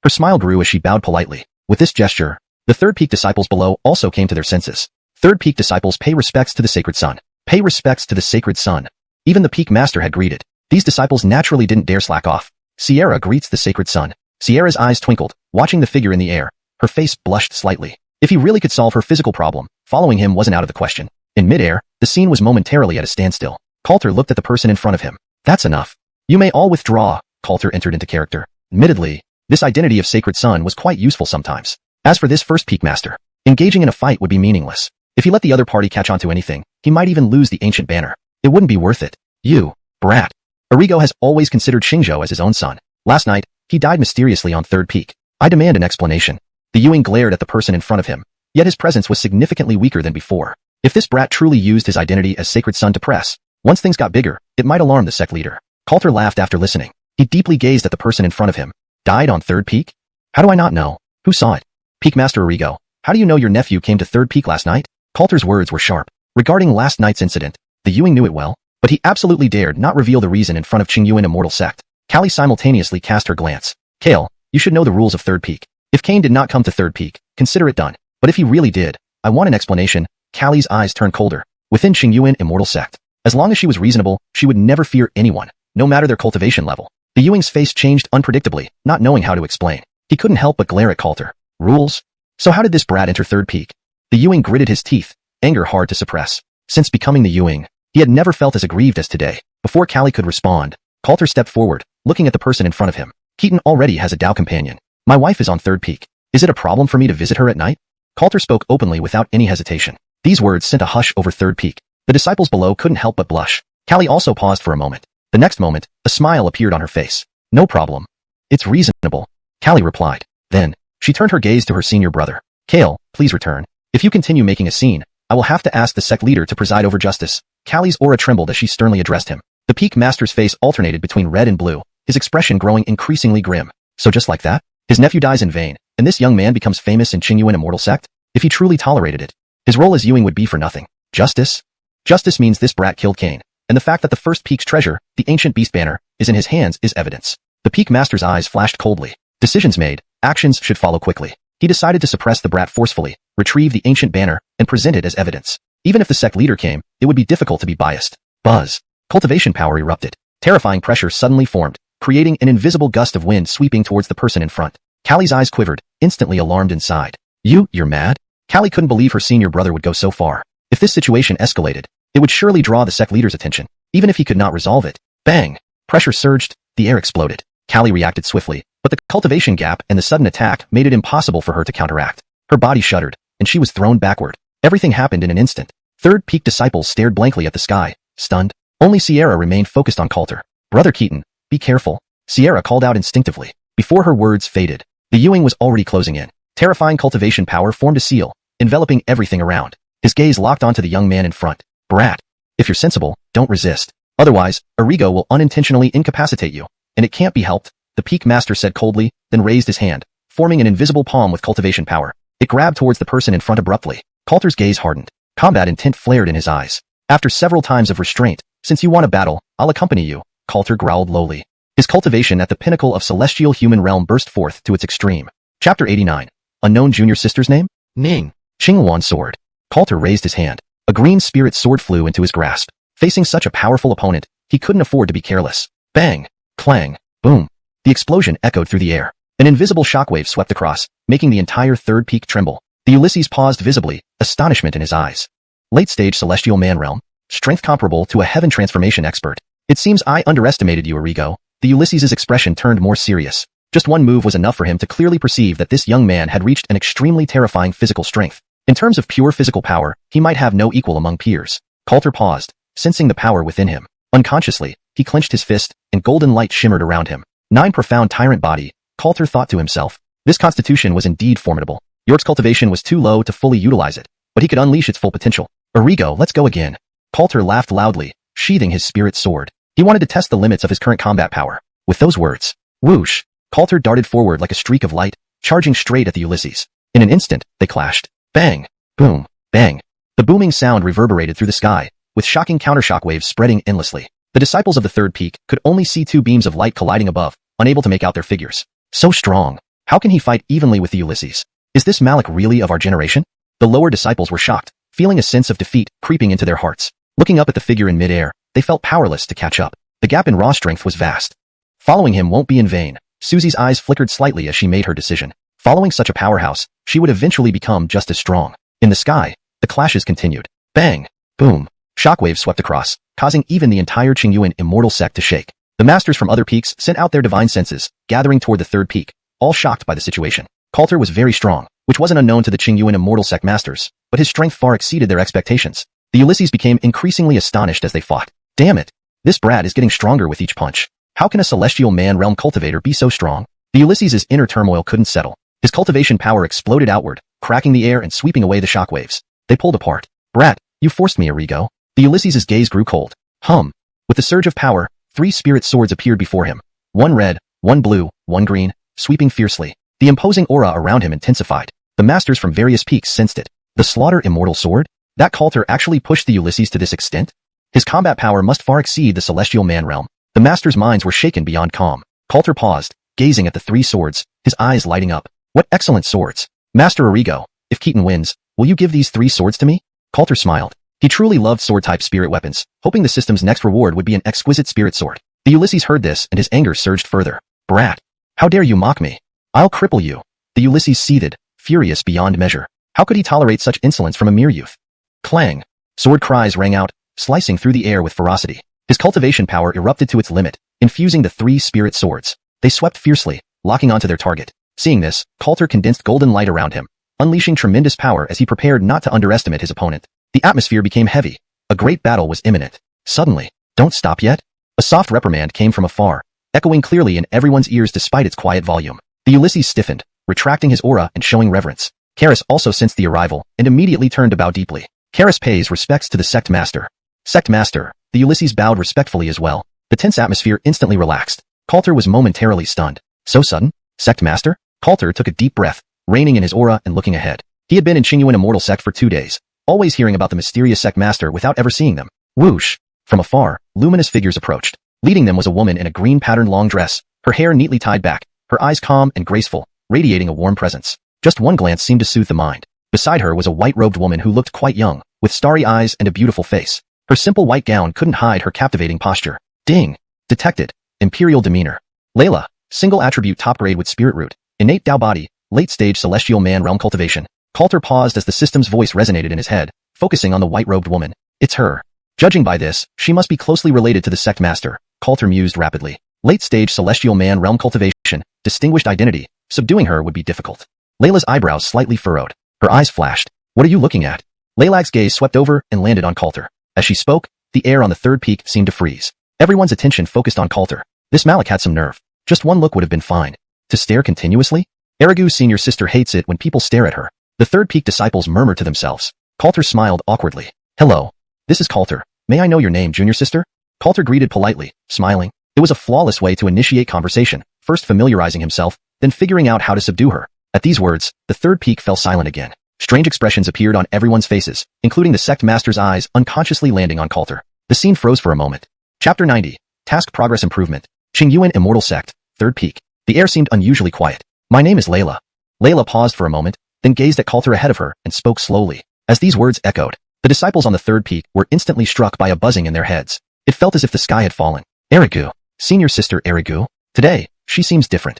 Her smile grew as she bowed politely. With this gesture, the Third Peak disciples below also came to their senses. Third Peak disciples pay respects to the sacred son. Pay respects to the sacred son. Even the Peak Master had greeted. These disciples naturally didn't dare slack off. Sierra greets the sacred son. Sierra's eyes twinkled, watching the figure in the air. Her face blushed slightly. If he really could solve her physical problem, following him wasn't out of the question. In midair, the scene was momentarily at a standstill. Coulter looked at the person in front of him. That's enough. You may all withdraw. Coulter entered into character. Admittedly, this identity of Sacred Son was quite useful sometimes. As for this first peak master, engaging in a fight would be meaningless. If he let the other party catch on to anything, he might even lose the ancient banner. It wouldn't be worth it. You, brat. Arrigo has always considered Xingzhou as his own son. Last night, he died mysteriously on third peak. I demand an explanation. The Ewing glared at the person in front of him, yet his presence was significantly weaker than before. If this brat truly used his identity as Sacred Son to press, once things got bigger, it might alarm the sect leader. Coulter laughed after listening. He deeply gazed at the person in front of him. Died on third peak? How do I not know? Who saw it? Peak Master Arrigo. How do you know your nephew came to third peak last night? Coulter's words were sharp. Regarding last night's incident, the Ewing knew it well, but he absolutely dared not reveal the reason in front of Qingyuan Immortal Sect. Callie simultaneously cast her glance. Kale, you should know the rules of third peak. If Kane did not come to third peak, consider it done. But if he really did, I want an explanation. Callie's eyes turned colder. Within Qingyuan Immortal Sect, as long as she was reasonable, she would never fear anyone, no matter their cultivation level. The Ewing's face changed unpredictably, not knowing how to explain. He couldn't help but glare at Coulter. Rules? So how did this brat enter third peak? The Ewing gritted his teeth, anger hard to suppress. Since becoming the Ewing, he had never felt as aggrieved as today. Before Callie could respond, Coulter stepped forward, looking at the person in front of him. Keaton already has a Dao companion. My wife is on third peak. Is it a problem for me to visit her at night? Coulter spoke openly without any hesitation. These words sent a hush over third peak. The disciples below couldn't help but blush. Callie also paused for a moment. The next moment, a smile appeared on her face. No problem. It's reasonable. Callie replied. Then, she turned her gaze to her senior brother. Kale, please return. If you continue making a scene, I will have to ask the sect leader to preside over justice. Callie's aura trembled as she sternly addressed him. The peak master's face alternated between red and blue, his expression growing increasingly grim. So just like that, his nephew dies in vain, and this young man becomes famous in Qingyuan Immortal Sect? If he truly tolerated it, his role as Ewing would be for nothing. Justice? Justice means this brat killed Kane, and the fact that the first peak's treasure, the ancient beast banner, is in his hands is evidence. The peak master's eyes flashed coldly. Decisions made, actions should follow quickly. He decided to suppress the brat forcefully, retrieve the ancient banner, and present it as evidence. Even if the sect leader came, it would be difficult to be biased. Buzz. Cultivation power erupted. Terrifying pressure suddenly formed, creating an invisible gust of wind sweeping towards the person in front. Callie's eyes quivered, instantly alarmed inside. You're mad? Callie couldn't believe her senior brother would go so far. If this situation escalated, it would surely draw the sect leader's attention, even if he could not resolve it. Bang! Pressure surged, the air exploded. Callie reacted swiftly, but the cultivation gap and the sudden attack made it impossible for her to counteract. Her body shuddered, and she was thrown backward. Everything happened in an instant. Third peak disciples stared blankly at the sky, stunned. Only Sierra remained focused on Coulter. Brother Keaton, be careful. Sierra called out instinctively. Before her words faded, the Ewing was already closing in. Terrifying cultivation power formed a seal, enveloping everything around. His gaze locked onto the young man in front. Brat. If you're sensible, don't resist. Otherwise, Arrigo will unintentionally incapacitate you. And it can't be helped, the peak master said coldly, then raised his hand, forming an invisible palm with cultivation power. It grabbed towards the person in front abruptly. Coulter's gaze hardened. Combat intent flared in his eyes. After several times of restraint, since you want a battle, I'll accompany you, Coulter growled lowly. His cultivation at the pinnacle of celestial human realm burst forth to its extreme. Chapter 89. Unknown junior sister's name? Ning. Qinghuan sword. Coulter raised his hand. A green spirit sword flew into his grasp. Facing such a powerful opponent, he couldn't afford to be careless. Bang! Clang! Boom! The explosion echoed through the air. An invisible shockwave swept across, making the entire third peak tremble. The Ulysses paused visibly, astonishment in his eyes. Late-stage celestial man realm. Strength comparable to a heaven transformation expert. It seems I underestimated you, Arrigo. The Ulysses's expression turned more serious. Just one move was enough for him to clearly perceive that this young man had reached an extremely terrifying physical strength. In terms of pure physical power, he might have no equal among peers. Coulter paused, sensing the power within him. Unconsciously, he clenched his fist, and golden light shimmered around him. Nine profound tyrant body, Coulter thought to himself. This constitution was indeed formidable. York's cultivation was too low to fully utilize it, but he could unleash its full potential. Arrigo, let's go again. Coulter laughed loudly, sheathing his spirit sword. He wanted to test the limits of his current combat power. With those words, whoosh, Coulter darted forward like a streak of light, charging straight at the Ulysses. In an instant, they clashed. Bang! Boom! Bang! The booming sound reverberated through the sky, with shocking countershock waves spreading endlessly. The disciples of the third peak could only see two beams of light colliding above, unable to make out their figures. So strong. How can he fight evenly with the Ulysses? Is this Malik really of our generation? The lower disciples were shocked, feeling a sense of defeat creeping into their hearts. Looking up at the figure in midair, they felt powerless to catch up. The gap in raw strength was vast. Following him won't be in vain. Susie's eyes flickered slightly as she made her decision. Following such a powerhouse, she would eventually become just as strong. In the sky, the clashes continued. Bang! Boom. Shockwaves swept across, causing even the entire Qingyuan immortal sect to shake. The masters from other peaks sent out their divine senses, gathering toward the third peak, all shocked by the situation. Coulter was very strong, which wasn't unknown to the Qingyuan immortal sect masters, but his strength far exceeded their expectations. The Ulysses became increasingly astonished as they fought. Damn it! This brat is getting stronger with each punch. How can a celestial man realm cultivator be so strong? The Ulysses' inner turmoil couldn't settle. His cultivation power exploded outward, cracking the air and sweeping away the shockwaves. They pulled apart. Brat, you forced me, Arrigo. The Ulysses' gaze grew cold. With the surge of power, 3 spirit swords appeared before him. One red, one blue, one green, sweeping fiercely. The imposing aura around him intensified. The masters from various peaks sensed it. The Slaughter Immortal Sword? That Coulter actually pushed the Ulysses to this extent? His combat power must far exceed the celestial man realm. The masters' minds were shaken beyond calm. Coulter paused, gazing at the 3 swords, his eyes lighting up. What excellent swords! Master Arrigo, if Keaton wins, will you give these 3 swords to me? Coulter smiled. He truly loved sword-type spirit weapons, hoping the system's next reward would be an exquisite spirit sword. The Ulysses heard this and his anger surged further. Brat! How dare you mock me? I'll cripple you. The Ulysses seethed, furious beyond measure. How could he tolerate such insolence from a mere youth? Clang! Sword cries rang out, slicing through the air with ferocity. His cultivation power erupted to its limit, infusing the 3 spirit swords. They swept fiercely, locking onto their target. Seeing this, Coulter condensed golden light around him, unleashing tremendous power as he prepared not to underestimate his opponent. The atmosphere became heavy. A great battle was imminent. Suddenly, don't stop yet? A soft reprimand came from afar, echoing clearly in everyone's ears despite its quiet volume. The Ulysses stiffened, retracting his aura and showing reverence. Karis also sensed the arrival and immediately turned to bow deeply. Karis pays respects to the sect master. Sect master, the Ulysses bowed respectfully as well. The tense atmosphere instantly relaxed. Coulter was momentarily stunned. So sudden? Sect master? Coulter took a deep breath, reining in his aura and looking ahead. He had been in Qingyuan immortal sect for 2 days, always hearing about the mysterious sect master without ever seeing them. Whoosh! From afar, luminous figures approached. Leading them was a woman in a green patterned long dress, her hair neatly tied back, her eyes calm and graceful, radiating a warm presence. Just one glance seemed to soothe the mind. Beside her was a white-robed woman who looked quite young, with starry eyes and a beautiful face. Her simple white gown couldn't hide her captivating posture. Ding! Detected. Imperial demeanor. Layla, single attribute top grade with spirit root, innate Dao body, late-stage celestial man realm cultivation. Coulter paused as the system's voice resonated in his head, focusing on the white-robed woman. It's her. Judging by this, she must be closely related to the sect master, Coulter mused rapidly. Late-stage celestial man realm cultivation, distinguished identity, subduing her would be difficult. Layla's eyebrows slightly furrowed. Her eyes flashed. What are you looking at? Laylag's gaze swept over and landed on Coulter. As she spoke, the air on the third peak seemed to freeze. Everyone's attention focused on Coulter. This Malik had some nerve. Just one look would have been fine. To stare continuously? Erigu's senior sister hates it when people stare at her. The third peak disciples murmured to themselves. Coulter smiled awkwardly. Hello. This is Coulter. May I know your name, junior sister? Coulter greeted politely, smiling. It was a flawless way to initiate conversation, first familiarizing himself, then figuring out how to subdue her. At these words, the third peak fell silent again. Strange expressions appeared on everyone's faces, including the sect master's eyes unconsciously landing on Coulter. The scene froze for a moment. Chapter 90. Task Progress Improvement. Qingyuan Immortal Sect, Third Peak. The air seemed unusually quiet. My name is Layla. Layla paused for a moment, then gazed at Coulter ahead of her and spoke slowly. As these words echoed, the disciples on the third peak were instantly struck by a buzzing in their heads. It felt as if the sky had fallen. Erigu. Senior sister Erigu. Today, she seems different.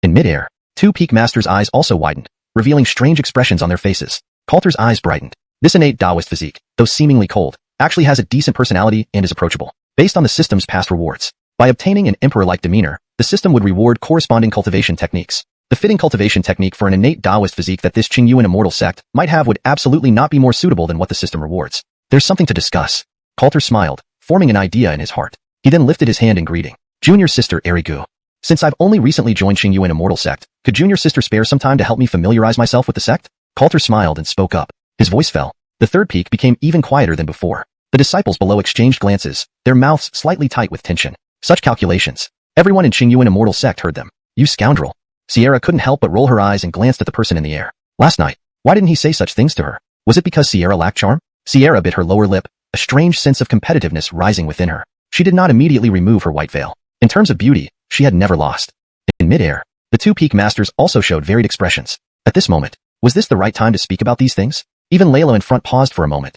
In midair, 2 peak masters' eyes also widened, revealing strange expressions on their faces. Coulter's eyes brightened. This innate Taoist physique, though seemingly cold, actually has a decent personality and is approachable. Based on the system's past rewards, by obtaining an emperor-like demeanor, the system would reward corresponding cultivation techniques. The fitting cultivation technique for an innate Taoist physique that this Qingyuan immortal sect might have would absolutely not be more suitable than what the system rewards. There's something to discuss. Coulter smiled, forming an idea in his heart. He then lifted his hand in greeting. Junior sister Erigu. Since I've only recently joined Qingyuan immortal sect, could junior sister spare some time to help me familiarize myself with the sect? Coulter smiled and spoke up. His voice fell. The third peak became even quieter than before. The disciples below exchanged glances, their mouths slightly tight with tension. Such calculations. Everyone in Qingyuan immortal sect heard them. You scoundrel. Sierra couldn't help but roll her eyes and glanced at the person in the air. Last night, why didn't he say such things to her? Was it because Sierra lacked charm? Sierra bit her lower lip, a strange sense of competitiveness rising within her. She did not immediately remove her white veil. In terms of beauty, she had never lost. In midair, the 2 peak masters also showed varied expressions. At this moment, was this the right time to speak about these things? Even Layla in front paused for a moment.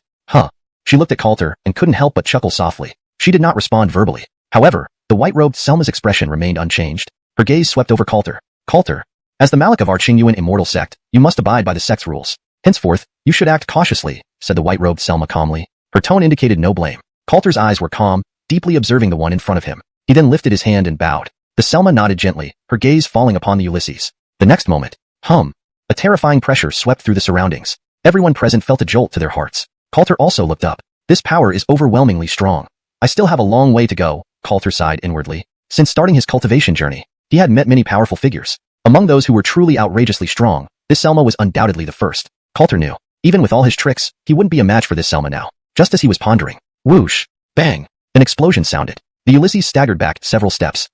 She looked at Coulter and couldn't help but chuckle softly. She did not respond verbally. However, the white-robed Selma's expression remained unchanged. Her gaze swept over Coulter. Coulter, as the Malik of our Qingyuan immortal sect, you must abide by the sect's rules. Henceforth, you should act cautiously, said the white-robed Selma calmly. Her tone indicated no blame. Coulter's eyes were calm, deeply observing the one in front of him. He then lifted his hand and bowed. The Selma nodded gently, her gaze falling upon the Ulysses. The next moment, a terrifying pressure swept through the surroundings. Everyone present felt a jolt to their hearts. Coulter also looked up. This power is overwhelmingly strong. I still have a long way to go, Coulter sighed inwardly. Since starting his cultivation journey, he had met many powerful figures. Among those who were truly outrageously strong, this Selma was undoubtedly the first. Coulter knew, even with all his tricks, he wouldn't be a match for this Selma now. Just as he was pondering, whoosh, bang, an explosion sounded. The Ulysses staggered back several steps.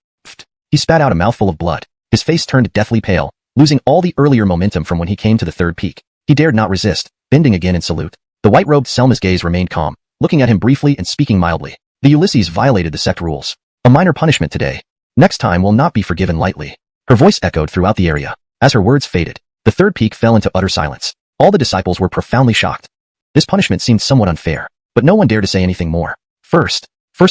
He spat out a mouthful of blood. His face turned deathly pale, losing all the earlier momentum from when he came to the third peak. He dared not resist, bending again in salute. The white-robed Selma's gaze remained calm, looking at him briefly and speaking mildly. The Ulysses violated the sect rules. A minor punishment today. Next time will not be forgiven lightly. Her voice echoed throughout the area. As her words faded, the third peak fell into utter silence. All the disciples were profoundly shocked. This punishment seemed somewhat unfair, but no one dared to say anything more. First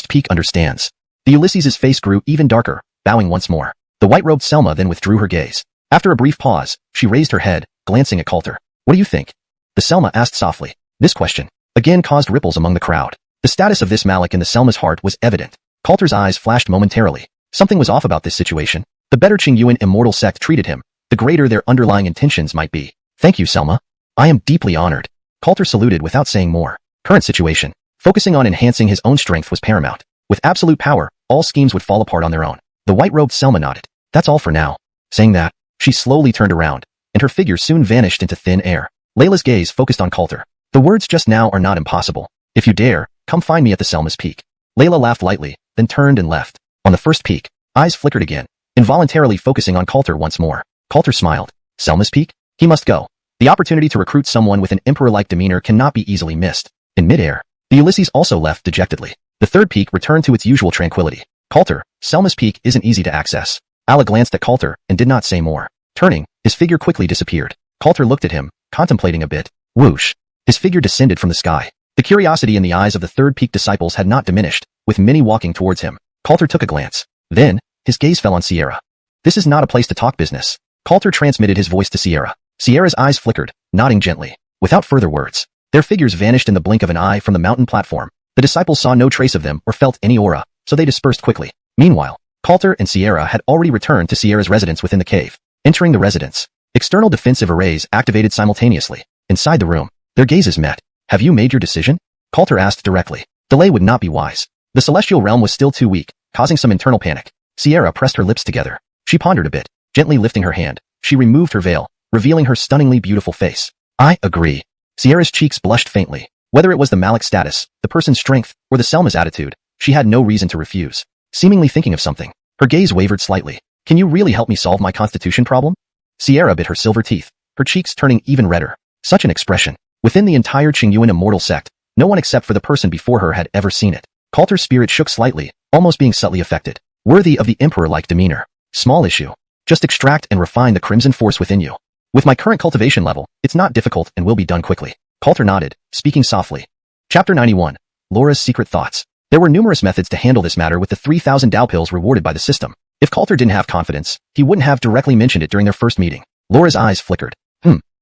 peak understands. The Ulysses' face grew even darker, bowing once more. The white-robed Selma then withdrew her gaze. After a brief pause, she raised her head, glancing at Coulter. What do you think? The Selma asked softly. This question again caused ripples among the crowd. The status of this Malik in the Selma's heart was evident. Coulter's eyes flashed momentarily. Something was off about this situation. The better Qingyuan immortal sect treated him, the greater their underlying intentions might be. Thank you, Selma. I am deeply honored. Coulter saluted without saying more. Current situation. Focusing on enhancing his own strength was paramount. With absolute power, all schemes would fall apart on their own. The white-robed Selma nodded. That's all for now. Saying that, she slowly turned around, and her figure soon vanished into thin air. Layla's gaze focused on Coulter. The words just now are not impossible. If you dare, come find me at the Selma's peak. Layla laughed lightly, then turned and left. On the first peak, eyes flickered again, involuntarily focusing on Coulter once more. Coulter smiled. Selma's peak? He must go. The opportunity to recruit someone with an emperor-like demeanor cannot be easily missed. In midair, the Ulysses also left dejectedly. The third peak returned to its usual tranquility. Coulter, Selma's peak isn't easy to access. Alla glanced at Coulter and did not say more. Turning, his figure quickly disappeared. Coulter looked at him, contemplating a bit. Whoosh. His figure descended from the sky. The curiosity in the eyes of the third peak disciples had not diminished, with many walking towards him. Coulter took a glance. Then, his gaze fell on Sierra. This is not a place to talk business. Coulter transmitted his voice to Sierra. Sierra's eyes flickered, nodding gently. Without further words, their figures vanished in the blink of an eye from the mountain platform. The disciples saw no trace of them or felt any aura, so they dispersed quickly. Meanwhile, Coulter and Sierra had already returned to Sierra's residence within the cave. Entering the residence, external defensive arrays activated simultaneously. Inside the room, their gazes met. Have you made your decision? Coulter asked directly. Delay would not be wise. The celestial realm was still too weak, causing some internal panic. Sierra pressed her lips together. She pondered a bit, gently lifting her hand. She removed her veil, revealing her stunningly beautiful face. I agree. Sierra's cheeks blushed faintly. Whether it was the Malik status, the person's strength, or the Selma's attitude, she had no reason to refuse. Seemingly thinking of something, her gaze wavered slightly. Can you really help me solve my constitution problem? Sierra bit her silver teeth, her cheeks turning even redder. Such an expression. Within the entire Qingyuan immortal sect, no one except for the person before her had ever seen it. Coulter's spirit shook slightly, almost being subtly affected. Worthy of the emperor-like demeanor. Small issue. Just extract and refine the crimson force within you. With my current cultivation level, it's not difficult and will be done quickly. Coulter nodded, speaking softly. Chapter 91. Laura's Secret Thoughts. There were numerous methods to handle this matter with the 3,000 Dao pills rewarded by the system. If Coulter didn't have confidence, he wouldn't have directly mentioned it during their first meeting. Laura's eyes flickered.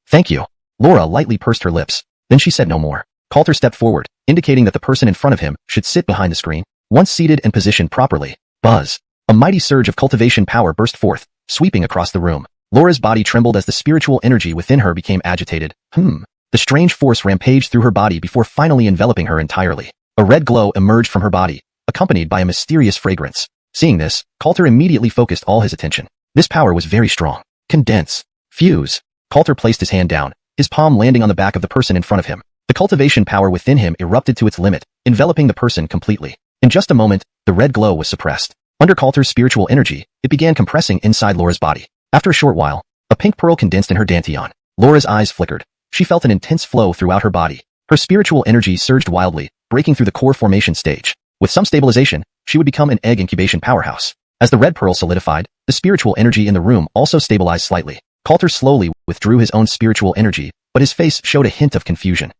Thank you. Laura lightly pursed her lips. Then she said no more. Coulter stepped forward, indicating that the person in front of him should sit behind the screen. Once seated and positioned properly, buzz. A mighty surge of cultivation power burst forth, sweeping across the room. Laura's body trembled as the spiritual energy within her became agitated. The strange force rampaged through her body before finally enveloping her entirely. A red glow emerged from her body, accompanied by a mysterious fragrance. Seeing this, Coulter immediately focused all his attention. This power was very strong. Condense. Fuse. Coulter placed his hand down, his palm landing on the back of the person in front of him. The cultivation power within him erupted to its limit, enveloping the person completely. In just a moment, the red glow was suppressed. Under Coulter's spiritual energy, it began compressing inside Laura's body. After a short while, a pink pearl condensed in her dantian. Laura's eyes flickered. She felt an intense flow throughout her body. Her spiritual energy surged wildly, breaking through the core formation stage. With some stabilization, she would become an egg incubation powerhouse. As the red pearl solidified, the spiritual energy in the room also stabilized slightly. Coulter slowly withdrew his own spiritual energy, but his face showed a hint of confusion.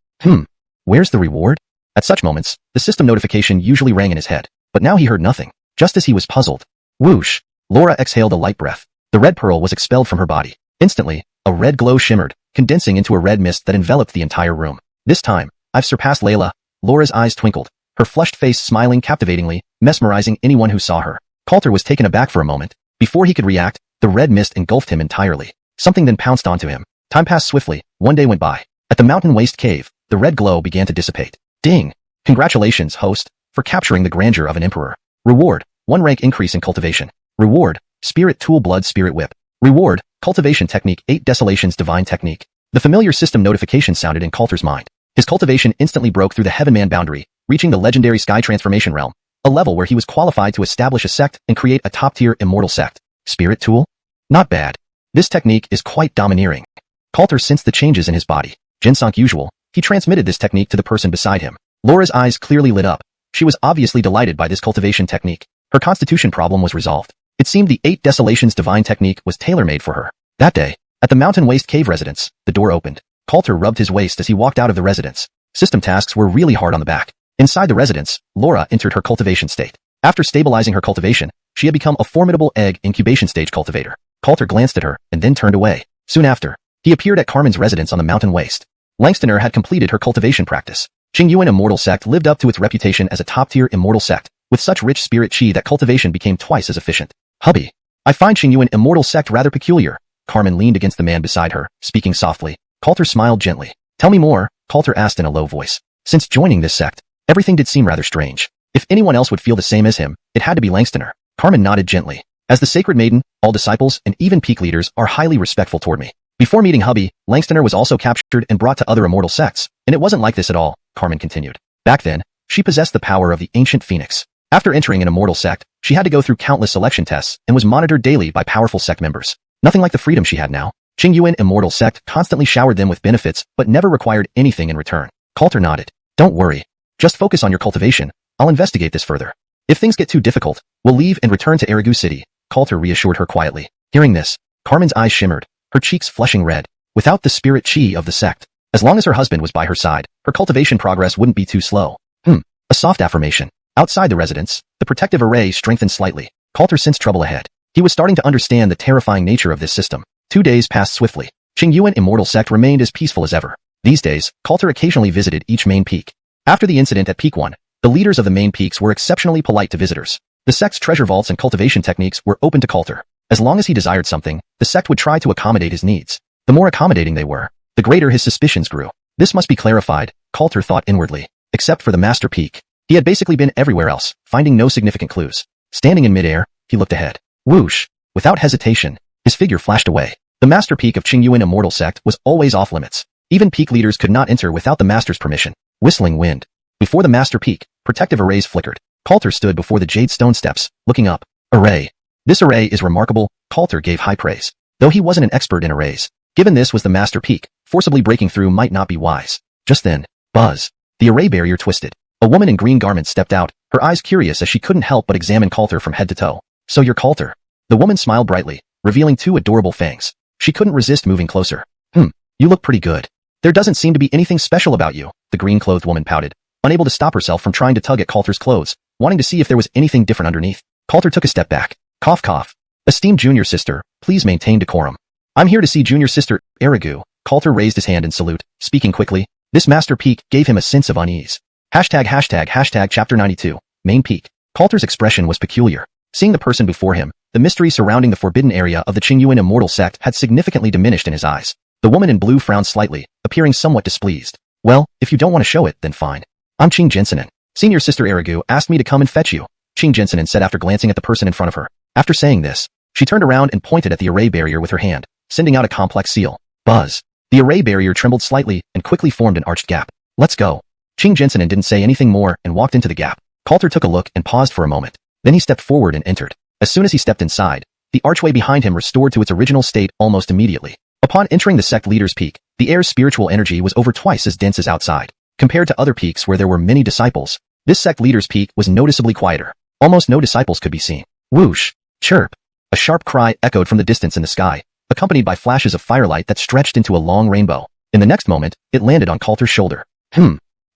Where's the reward? At such moments, the system notification usually rang in his head, but now he heard nothing. Just as he was puzzled. Whoosh! Laura exhaled a light breath. The red pearl was expelled from her body. Instantly, a red glow shimmered, condensing into a red mist that enveloped the entire room. This time, I've surpassed Layla. Laura's eyes twinkled, her flushed face smiling captivatingly, mesmerizing anyone who saw her. Coulter was taken aback for a moment. Before he could react, the red mist engulfed him entirely. Something then pounced onto him. Time passed swiftly. One day went by. At the mountain waste cave, the red glow began to dissipate. Ding! Congratulations, host, for capturing the grandeur of an emperor. Reward, 1 rank increase in cultivation. Reward, Spirit Tool Blood Spirit Whip. Reward, Cultivation Technique 8 Desolations Divine Technique. The familiar system notification sounded in Coulter's mind. His cultivation instantly broke through the Heavenman boundary, reaching the legendary Sky Transformation realm, a level where he was qualified to establish a sect and create a top-tier immortal sect. Spirit Tool? Not bad. This technique is quite domineering. Coulter sensed the changes in his body. Jinsonk usual, he transmitted this technique to the person beside him. Laura's eyes clearly lit up. She was obviously delighted by this cultivation technique. Her constitution problem was resolved. It seemed the 8 Desolations Divine Technique was tailor-made for her. That day, at the Mountain Waste Cave residence, the door opened. Coulter rubbed his waist as he walked out of the residence. System tasks were really hard on the back. Inside the residence, Laura entered her cultivation state. After stabilizing her cultivation, she had become a formidable egg incubation stage cultivator. Coulter glanced at her and then turned away. Soon after, he appeared at Carmen's residence on the mountain waste. Langstoner had completed her cultivation practice. Qingyuan Immortal Sect lived up to its reputation as a top-tier immortal sect, with such rich spirit qi that cultivation became twice as efficient. Hubby, I find Qingyuan Immortal Sect rather peculiar. Carmen leaned against the man beside her, speaking softly. Coulter smiled gently. Tell me more, Coulter asked in a low voice. Since joining this sect, everything did seem rather strange. If anyone else would feel the same as him, it had to be Langstoner. Carmen nodded gently. As the Sacred Maiden, all disciples and even peak leaders are highly respectful toward me. Before meeting hubby, Langstoner was also captured and brought to other immortal sects, and it wasn't like this at all, Carmen continued. Back then, she possessed the power of the ancient phoenix. After entering an immortal sect, she had to go through countless selection tests and was monitored daily by powerful sect members. Nothing like the freedom she had now. Qingyuan Immortal Sect constantly showered them with benefits but never required anything in return. Coulter nodded. Don't worry. Just focus on your cultivation. I'll investigate this further. If things get too difficult, we'll leave and return to Erigu City, Coulter reassured her quietly. Hearing this, Carmen's eyes shimmered, her cheeks flushing red. Without the spirit qi of the sect, as long as her husband was by her side, her cultivation progress wouldn't be too slow. A soft affirmation. Outside the residence, the protective array strengthened slightly. Coulter sensed trouble ahead. He was starting to understand the terrifying nature of this system. 2 days passed swiftly. Qingyuan Immortal Sect remained as peaceful as ever. These days, Coulter occasionally visited each main peak. After the incident at Peak 1, the leaders of the main peaks were exceptionally polite to visitors. The sect's treasure vaults and cultivation techniques were open to Coulter. As long as he desired something, the sect would try to accommodate his needs. The more accommodating they were, the greater his suspicions grew. This must be clarified, Coulter thought inwardly. Except for the Master Peak. He had basically been everywhere else, finding no significant clues. Standing in midair, he looked ahead. Whoosh! Without hesitation, his figure flashed away. The Master Peak of Qingyuan Immortal Sect was always off limits. Even peak leaders could not enter without the Master's permission. Whistling wind. Before the Master Peak, protective arrays flickered. Coulter stood before the jade stone steps, looking up. Array. This array is remarkable, Coulter gave high praise. Though he wasn't an expert in arrays. Given this was the Master Peak, forcibly breaking through might not be wise. Just then, buzz. The array barrier twisted. A woman in green garments stepped out, her eyes curious as she couldn't help but examine Coulter from head to toe. So you're Coulter. The woman smiled brightly, revealing 2 adorable fangs. She couldn't resist moving closer. You look pretty good. There doesn't seem to be anything special about you, the green-clothed woman pouted, unable to stop herself from trying to tug at Coulter's clothes, wanting to see if there was anything different underneath. Coulter took a step back. Cough cough. Esteemed junior sister, please maintain decorum. I'm here to see junior sister, Erigu. Coulter raised his hand in salute, speaking quickly. This Master Peak gave him a sense of unease. Hashtag chapter 92, main peak. Coulter's expression was peculiar. Seeing the person before him, the mystery surrounding the forbidden area of the Qingyuan Immortal Sect had significantly diminished in his eyes. The woman in blue frowned slightly, appearing somewhat displeased. Well, if you don't want to show it, then fine. I'm Qing Jensenin. Senior sister Erigu asked me to come and fetch you, Qing Jensenin said after glancing at the person in front of her. After saying this, she turned around and pointed at the array barrier with her hand, sending out a complex seal. Buzz. The array barrier trembled slightly and quickly formed an arched gap. Let's go. Qing Jensenin didn't say anything more and walked into the gap. Coulter took a look and paused for a moment. Then he stepped forward and entered. As soon as he stepped inside, the archway behind him restored to its original state almost immediately. Upon entering the sect leader's peak, the air's spiritual energy was over twice as dense as outside. Compared to other peaks where there were many disciples, this sect leader's peak was noticeably quieter. Almost no disciples could be seen. Whoosh! Chirp! A sharp cry echoed from the distance in the sky, accompanied by flashes of firelight that stretched into a long rainbow. In the next moment, it landed on Coulter's shoulder.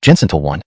Gentle one.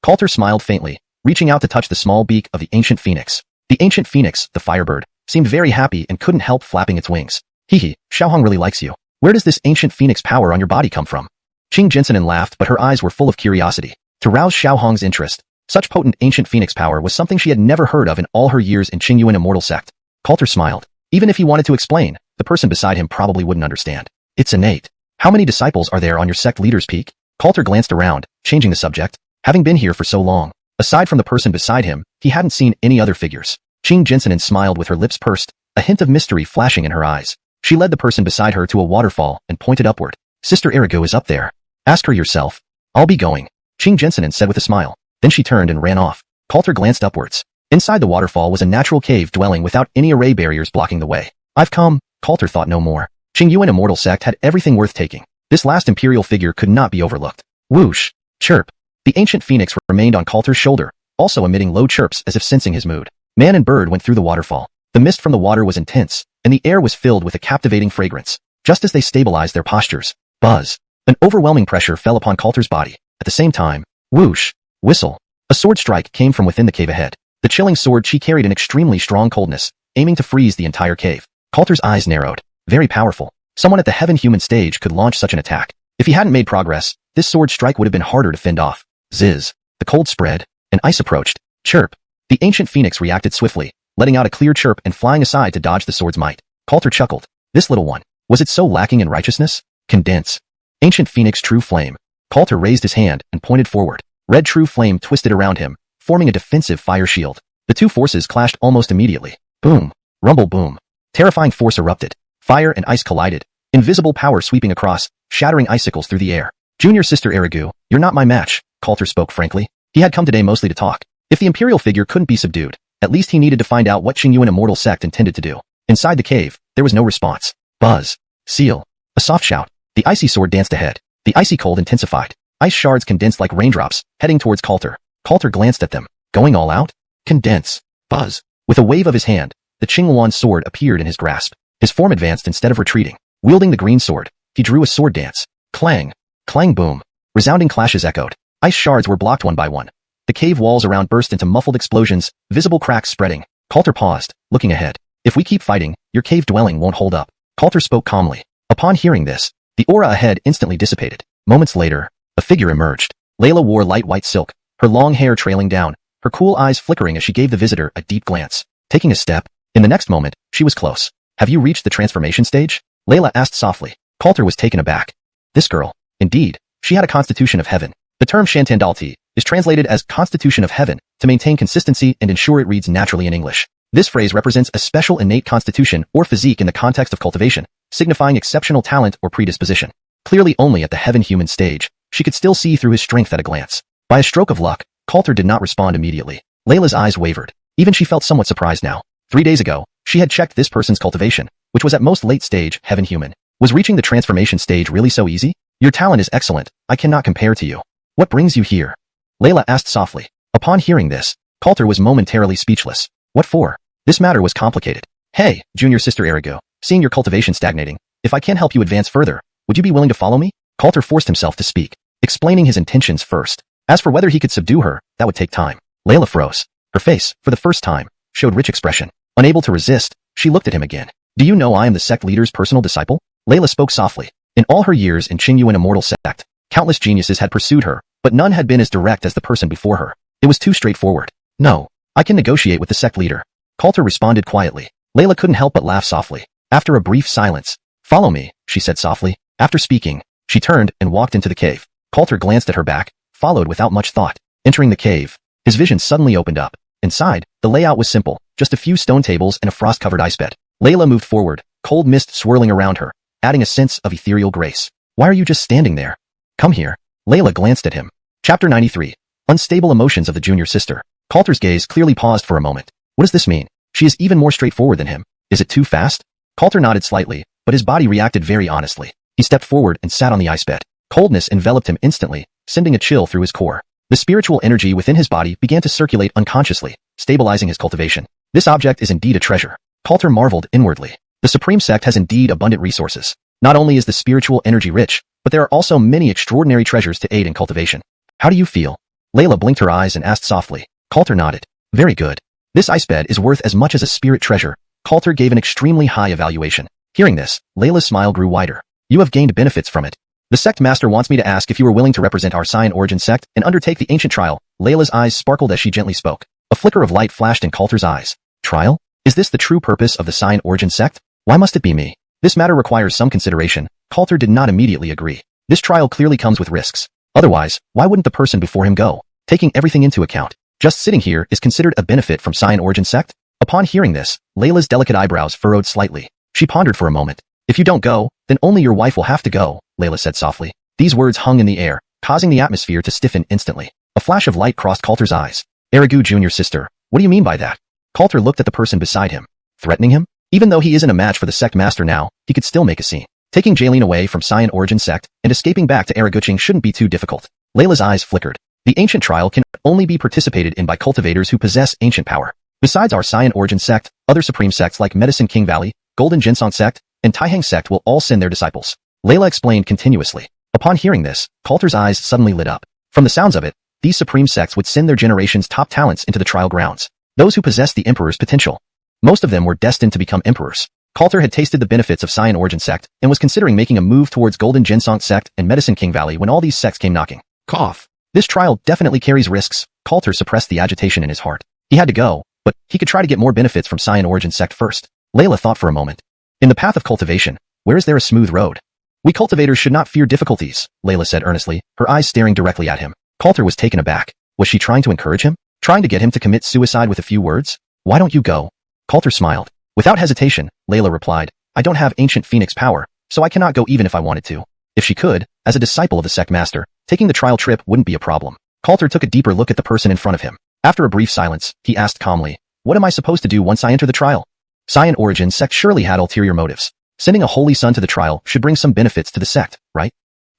Coulter smiled faintly, reaching out to touch the small beak of the ancient phoenix. The ancient phoenix, the firebird, seemed very happy and couldn't help flapping its wings. Hee, Xiaohong really likes you. Where does this ancient phoenix power on your body come from? Qing Jensenin laughed, but her eyes were full of curiosity. to rouse Xiaohong's interest. Such potent ancient phoenix power was something she had never heard of in all her years in Qingyuan immortal sect. Coulter smiled. Even if he wanted to explain, the person beside him probably wouldn't understand. It's innate. How many disciples are there on your sect leader's peak? Coulter glanced around, changing the subject. Having been here for so long, aside from the person beside him, he hadn't seen any other figures. Qing Jinsanen smiled with her lips pursed, a hint of mystery flashing in her eyes. She led the person beside her to a waterfall and pointed upward. Sister Erigo is up there. Ask her yourself. I'll be going, Qing Jinsanen said with a smile. Then she turned and ran off. Coulter glanced upwards. Inside the waterfall was a natural cave dwelling without any array barriers blocking the way. I've come, Coulter thought no more. Qingyuan immortal sect had everything worth taking. This last imperial figure could not be overlooked. Whoosh! Chirp! The ancient phoenix remained on Coulter's shoulder, also emitting low chirps as if sensing his mood. Man and bird went through the waterfall. The mist from the water was intense, and the air was filled with a captivating fragrance. Just as they stabilized their postures, buzz! An overwhelming pressure fell upon Coulter's body. At the same time, whoosh! Whistle! A sword strike came from within the cave ahead. The chilling sword she carried an extremely strong coldness, aiming to freeze the entire cave. Coulter's eyes narrowed. Very powerful. Someone at the heaven-human stage could launch such an attack. If he hadn't made progress, this sword strike would have been harder to fend off. Ziz. The cold spread, and ice approached. Chirp. The ancient phoenix reacted swiftly, letting out a clear chirp and flying aside to dodge the sword's might. Coulter chuckled. This little one. Was it so lacking in righteousness? Condense. Ancient phoenix true flame. Coulter raised his hand and pointed forward. Red true flame twisted around him, forming a defensive fire shield. The two forces clashed almost immediately. Boom. Rumble boom. Terrifying force erupted. Fire and ice collided. Invisible power sweeping across, shattering icicles through the air. Junior Sister Erigu, you're not my match, Coulter spoke frankly. He had come today mostly to talk. If the imperial figure couldn't be subdued, at least he needed to find out what Qingyuan immortal sect intended to do. Inside the cave, there was no response. Buzz. Seal. A soft shout. The icy sword danced ahead. The icy cold intensified. Ice shards condensed like raindrops, heading towards Coulter. Coulter glanced at them. Going all out? Condense. Buzz. With a wave of his hand, the Qingluan sword appeared in his grasp. His form advanced instead of retreating. Wielding the green sword, he drew a sword dance. Clang. Clang boom. Resounding clashes echoed. Ice shards were blocked one by one. The cave walls around burst into muffled explosions, visible cracks spreading. Coulter paused, looking ahead. If we keep fighting, your cave dwelling won't hold up. Coulter spoke calmly. Upon hearing this, the aura ahead instantly dissipated. Moments later, a figure emerged. Layla wore light white silk, her long hair trailing down, her cool eyes flickering as she gave the visitor a deep glance. Taking a step, in the next moment, she was close. Have you reached the transformation stage? Layla asked softly. Coulter was taken aback. This girl. Indeed, she had a constitution of heaven. The term Shantandalti is translated as constitution of heaven to maintain consistency and ensure it reads naturally in English. This phrase represents a special innate constitution or physique in the context of cultivation, signifying exceptional talent or predisposition. Clearly only at the heaven-human stage, she could still see through his strength at a glance. By a stroke of luck, Coulter did not respond immediately. Layla's eyes wavered. Even she felt somewhat surprised now. 3 days ago, she had checked this person's cultivation, which was at most late stage, heaven-human. Was reaching the transformation stage really so easy? Your talent is excellent, I cannot compare to you. What brings you here? Layla asked softly. Upon hearing this, Coulter was momentarily speechless. What for? This matter was complicated. Hey, Junior Sister Erigo, seeing your cultivation stagnating, if I can't help you advance further, would you be willing to follow me? Coulter forced himself to speak, explaining his intentions first. As for whether he could subdue her, that would take time. Layla froze. Her face, for the first time, showed rich expression. Unable to resist, she looked at him again. Do you know I am the sect leader's personal disciple? Layla spoke softly. In all her years in Qingyuan immortal sect, countless geniuses had pursued her, but none had been as direct as the person before her. It was too straightforward. No, I can negotiate with the sect leader. Coulter responded quietly. Layla couldn't help but laugh softly. After a brief silence, follow me, she said softly. After speaking, she turned and walked into the cave. Coulter glanced at her back, followed without much thought. Entering the cave, his vision suddenly opened up. Inside, the layout was simple, just a few stone tables and a frost-covered ice bed. Layla moved forward, cold mist swirling around her, adding a sense of ethereal grace. Why are you just standing there? Come here. Layla glanced at him. Chapter 93. Unstable emotions of the junior sister. Coulter's gaze clearly paused for a moment. What does this mean? She is even more straightforward than him. Is it too fast? Coulter nodded slightly, but his body reacted very honestly. He stepped forward and sat on the ice bed. Coldness enveloped him instantly, sending a chill through his core. The spiritual energy within his body began to circulate unconsciously, stabilizing his cultivation. This object is indeed a treasure. Coulter marveled inwardly. The Supreme Sect has indeed abundant resources. Not only is the spiritual energy rich, but there are also many extraordinary treasures to aid in cultivation. How do you feel? Layla blinked her eyes and asked softly. Coulter nodded. Very good. This ice bed is worth as much as a spirit treasure. Coulter gave an extremely high evaluation. Hearing this, Layla's smile grew wider. You have gained benefits from it. The sect master wants me to ask if you are willing to represent our Xian origin sect and undertake the ancient trial. Layla's eyes sparkled as she gently spoke. A flicker of light flashed in Coulter's eyes. Trial? Is this the true purpose of the Xian origin sect? Why must it be me? This matter requires some consideration. Coulter did not immediately agree. This trial clearly comes with risks. Otherwise, why wouldn't the person before him go? Taking everything into account, just sitting here is considered a benefit from Xian origin sect? Upon hearing this, Layla's delicate eyebrows furrowed slightly. She pondered for a moment. If you don't go, then only your wife will have to go, Layla said softly. These words hung in the air, causing the atmosphere to stiffen instantly. A flash of light crossed Coulter's eyes. Erigu Jr.'s sister. What do you mean by that? Coulter looked at the person beside him. Threatening him? Even though he isn't a match for the sect master now, he could still make a scene. Taking Jaylene away from Xian origin sect and escaping back to Eraguching shouldn't be too difficult. Layla's eyes flickered. The ancient trial can only be participated in by cultivators who possess ancient power. Besides our Xian origin sect, other supreme sects like Medicine King Valley, Golden Ginsong sect, and Taihang sect will all send their disciples. Layla explained continuously. Upon hearing this, Coulter's eyes suddenly lit up. From the sounds of it, these supreme sects would send their generation's top talents into the trial grounds. Those who possess the emperor's potential. Most of them were destined to become emperors. Coulter had tasted the benefits of Xian origin sect and was considering making a move towards Golden Ginsong sect and Medicine King Valley when all these sects came knocking. Cough. This trial definitely carries risks. Coulter suppressed the agitation in his heart. He had to go, but he could try to get more benefits from Xian origin sect first. Layla thought for a moment. In the path of cultivation, where is there a smooth road? We cultivators should not fear difficulties, Layla said earnestly, her eyes staring directly at him. Coulter was taken aback. Was she trying to encourage him? Trying to get him to commit suicide with a few words? Why don't you go? Coulter smiled. Without hesitation, Layla replied, I don't have ancient phoenix power, so I cannot go even if I wanted to. If she could, as a disciple of the sect master, taking the trial trip wouldn't be a problem. Coulter took a deeper look at the person in front of him. After a brief silence, he asked calmly, what am I supposed to do once I enter the trial? Xian origin sect surely had ulterior motives. Sending a holy son to the trial should bring some benefits to the sect, right?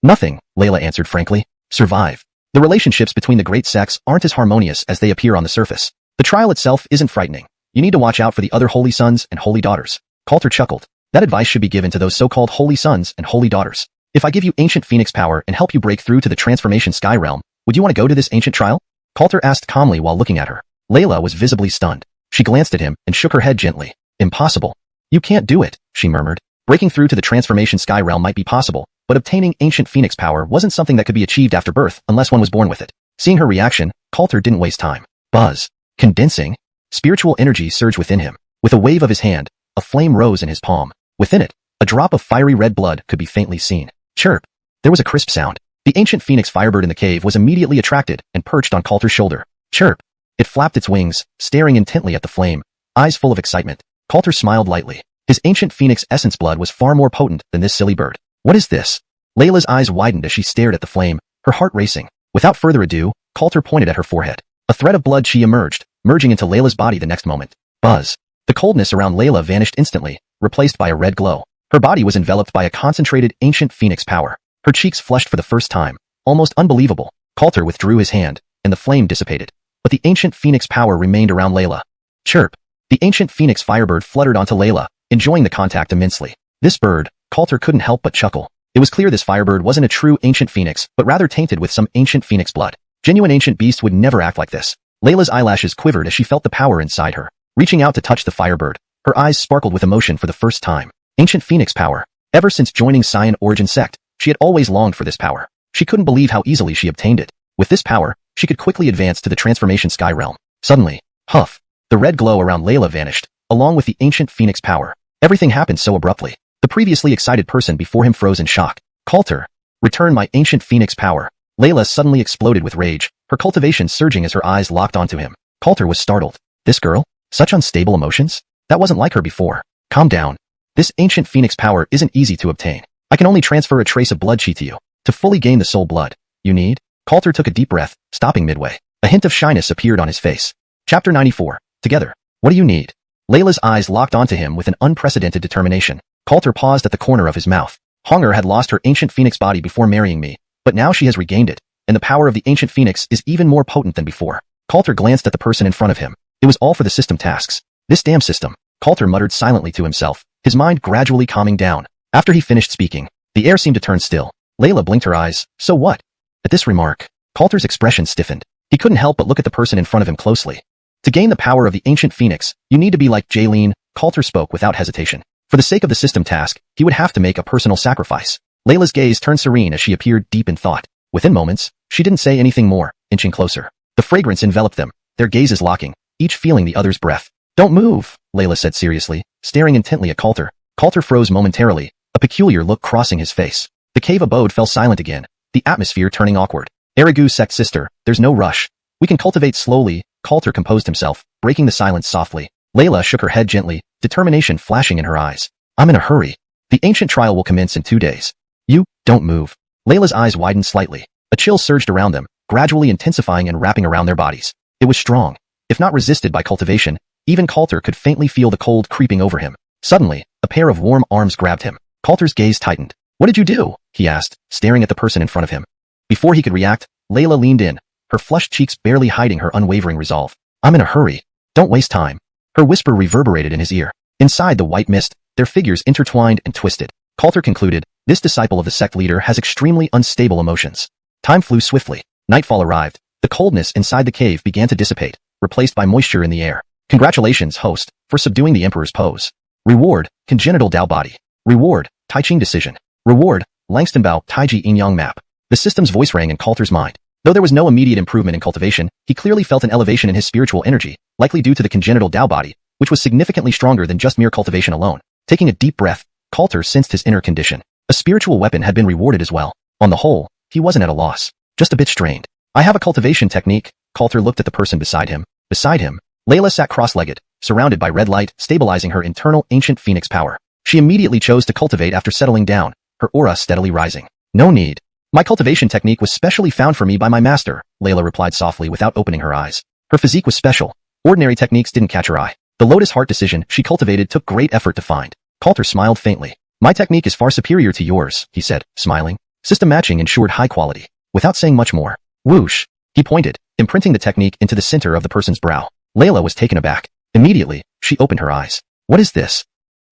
Nothing, Layla answered frankly. Survive. The relationships between the great sects aren't as harmonious as they appear on the surface. The trial itself isn't frightening. You need to watch out for the other holy sons and holy daughters. Coulter chuckled. That advice should be given to those so-called holy sons and holy daughters. If I give you ancient phoenix power and help you break through to the transformation sky realm, would you want to go to this ancient trial? Coulter asked calmly while looking at her. Layla was visibly stunned. She glanced at him and shook her head gently. Impossible. You can't do it, she murmured. Breaking through to the transformation sky realm might be possible, but obtaining ancient phoenix power wasn't something that could be achieved after birth unless one was born with it. Seeing her reaction, Coulter didn't waste time. Buzz. Condensing. Spiritual energy surged within him. With a wave of his hand, a flame rose in his palm. Within it, a drop of fiery red blood could be faintly seen. Chirp. There was a crisp sound. The ancient phoenix firebird in the cave was immediately attracted and perched on Coulter's shoulder. Chirp. It flapped its wings, staring intently at the flame, eyes full of excitement. Coulter smiled lightly. His ancient phoenix essence blood was far more potent than this silly bird. What is this? Layla's eyes widened as she stared at the flame, her heart racing. Without further ado, Coulter pointed at her forehead. A thread of blood chi emerged, merging into Layla's body the next moment. Buzz. The coldness around Layla vanished instantly, replaced by a red glow. Her body was enveloped by a concentrated ancient phoenix power. Her cheeks flushed for the first time. Almost unbelievable. Coulter withdrew his hand, and the flame dissipated. But the ancient phoenix power remained around Layla. Chirp. The ancient phoenix firebird fluttered onto Layla, enjoying the contact immensely. This bird, Coulter couldn't help but chuckle. It was clear this firebird wasn't a true ancient phoenix, but rather tainted with some ancient phoenix blood. Genuine ancient beast would never act like this. Layla's eyelashes quivered as she felt the power inside her. Reaching out to touch the firebird, her eyes sparkled with emotion for the first time. Ancient phoenix power. Ever since joining Xian origin sect, she had always longed for this power. She couldn't believe how easily she obtained it. With this power, she could quickly advance to the transformation sky realm. Suddenly, huff, the red glow around Layla vanished, along with the ancient phoenix power. Everything happened so abruptly. The previously excited person before him froze in shock. Coulter. Return my ancient phoenix power. Layla suddenly exploded with rage, her cultivation surging as her eyes locked onto him. Coulter was startled. This girl? Such unstable emotions? That wasn't like her before. Calm down. This ancient phoenix power isn't easy to obtain. I can only transfer a trace of blood chi to you. To fully gain the soul blood, you need? Coulter took a deep breath, stopping midway. A hint of shyness appeared on his face. Chapter 94. Together. What do you need? Layla's eyes locked onto him with an unprecedented determination. Coulter paused at the corner of his mouth. Honger had lost her ancient phoenix body before marrying me, but now she has regained it, and the power of the ancient phoenix is even more potent than before. Coulter glanced at the person in front of him. It was all for the system tasks. This damn system. Coulter muttered silently to himself, his mind gradually calming down. After he finished speaking, the air seemed to turn still. Layla blinked her eyes. So what? At this remark, Coulter's expression stiffened. He couldn't help but look at the person in front of him closely. To gain the power of the ancient phoenix, you need to be like Jaylene. Coulter spoke without hesitation. For the sake of the system task, he would have to make a personal sacrifice. Layla's gaze turned serene as she appeared deep in thought. Within moments, she didn't say anything more, inching closer. The fragrance enveloped them, their gazes locking, each feeling the other's breath. "Don't move," Layla said seriously, staring intently at Coulter. Coulter froze momentarily, a peculiar look crossing his face. The cave abode fell silent again, the atmosphere turning awkward. "Erigu sect sister, there's no rush. We can cultivate slowly," Coulter composed himself, breaking the silence softly. Layla shook her head gently, determination flashing in her eyes. "I'm in a hurry. The ancient trial will commence in 2 days. You, don't move." Layla's eyes widened slightly. A chill surged around them, gradually intensifying and wrapping around their bodies. It was strong. If not resisted by cultivation, even Coulter could faintly feel the cold creeping over him. Suddenly, a pair of warm arms grabbed him. Coulter's gaze tightened. "What did you do?" he asked, staring at the person in front of him. Before he could react, Layla leaned in, her flushed cheeks barely hiding her unwavering resolve. "I'm in a hurry. Don't waste time." Her whisper reverberated in his ear. Inside the white mist, their figures intertwined and twisted. Coulter concluded, this disciple of the sect leader has extremely unstable emotions. Time flew swiftly. Nightfall arrived. The coldness inside the cave began to dissipate, replaced by moisture in the air. "Congratulations, host, for subduing the Emperor's pose. Reward, congenital Dao body. Reward, Tai Ching decision. Reward, Langston Bao Taiji Yin Yang map." The system's voice rang in Coulter's mind. Though there was no immediate improvement in cultivation, he clearly felt an elevation in his spiritual energy, likely due to the congenital Dao body, which was significantly stronger than just mere cultivation alone. Taking a deep breath, Coulter sensed his inner condition. A spiritual weapon had been rewarded as well. On the whole, he wasn't at a loss, just a bit strained. "I have a cultivation technique." Coulter looked at the person beside him. Beside him, Layla sat cross-legged, surrounded by red light, stabilizing her internal ancient phoenix power. She immediately chose to cultivate after settling down, her aura steadily rising. "No need. My cultivation technique was specially found for me by my master," Layla replied softly without opening her eyes. Her physique was special. Ordinary techniques didn't catch her eye. The lotus heart decision she cultivated took great effort to find. Coulter smiled faintly. "My technique is far superior to yours," he said, smiling. System matching ensured high quality. Without saying much more, whoosh, he pointed, imprinting the technique into the center of the person's brow. Layla was taken aback. Immediately, she opened her eyes. "What is this?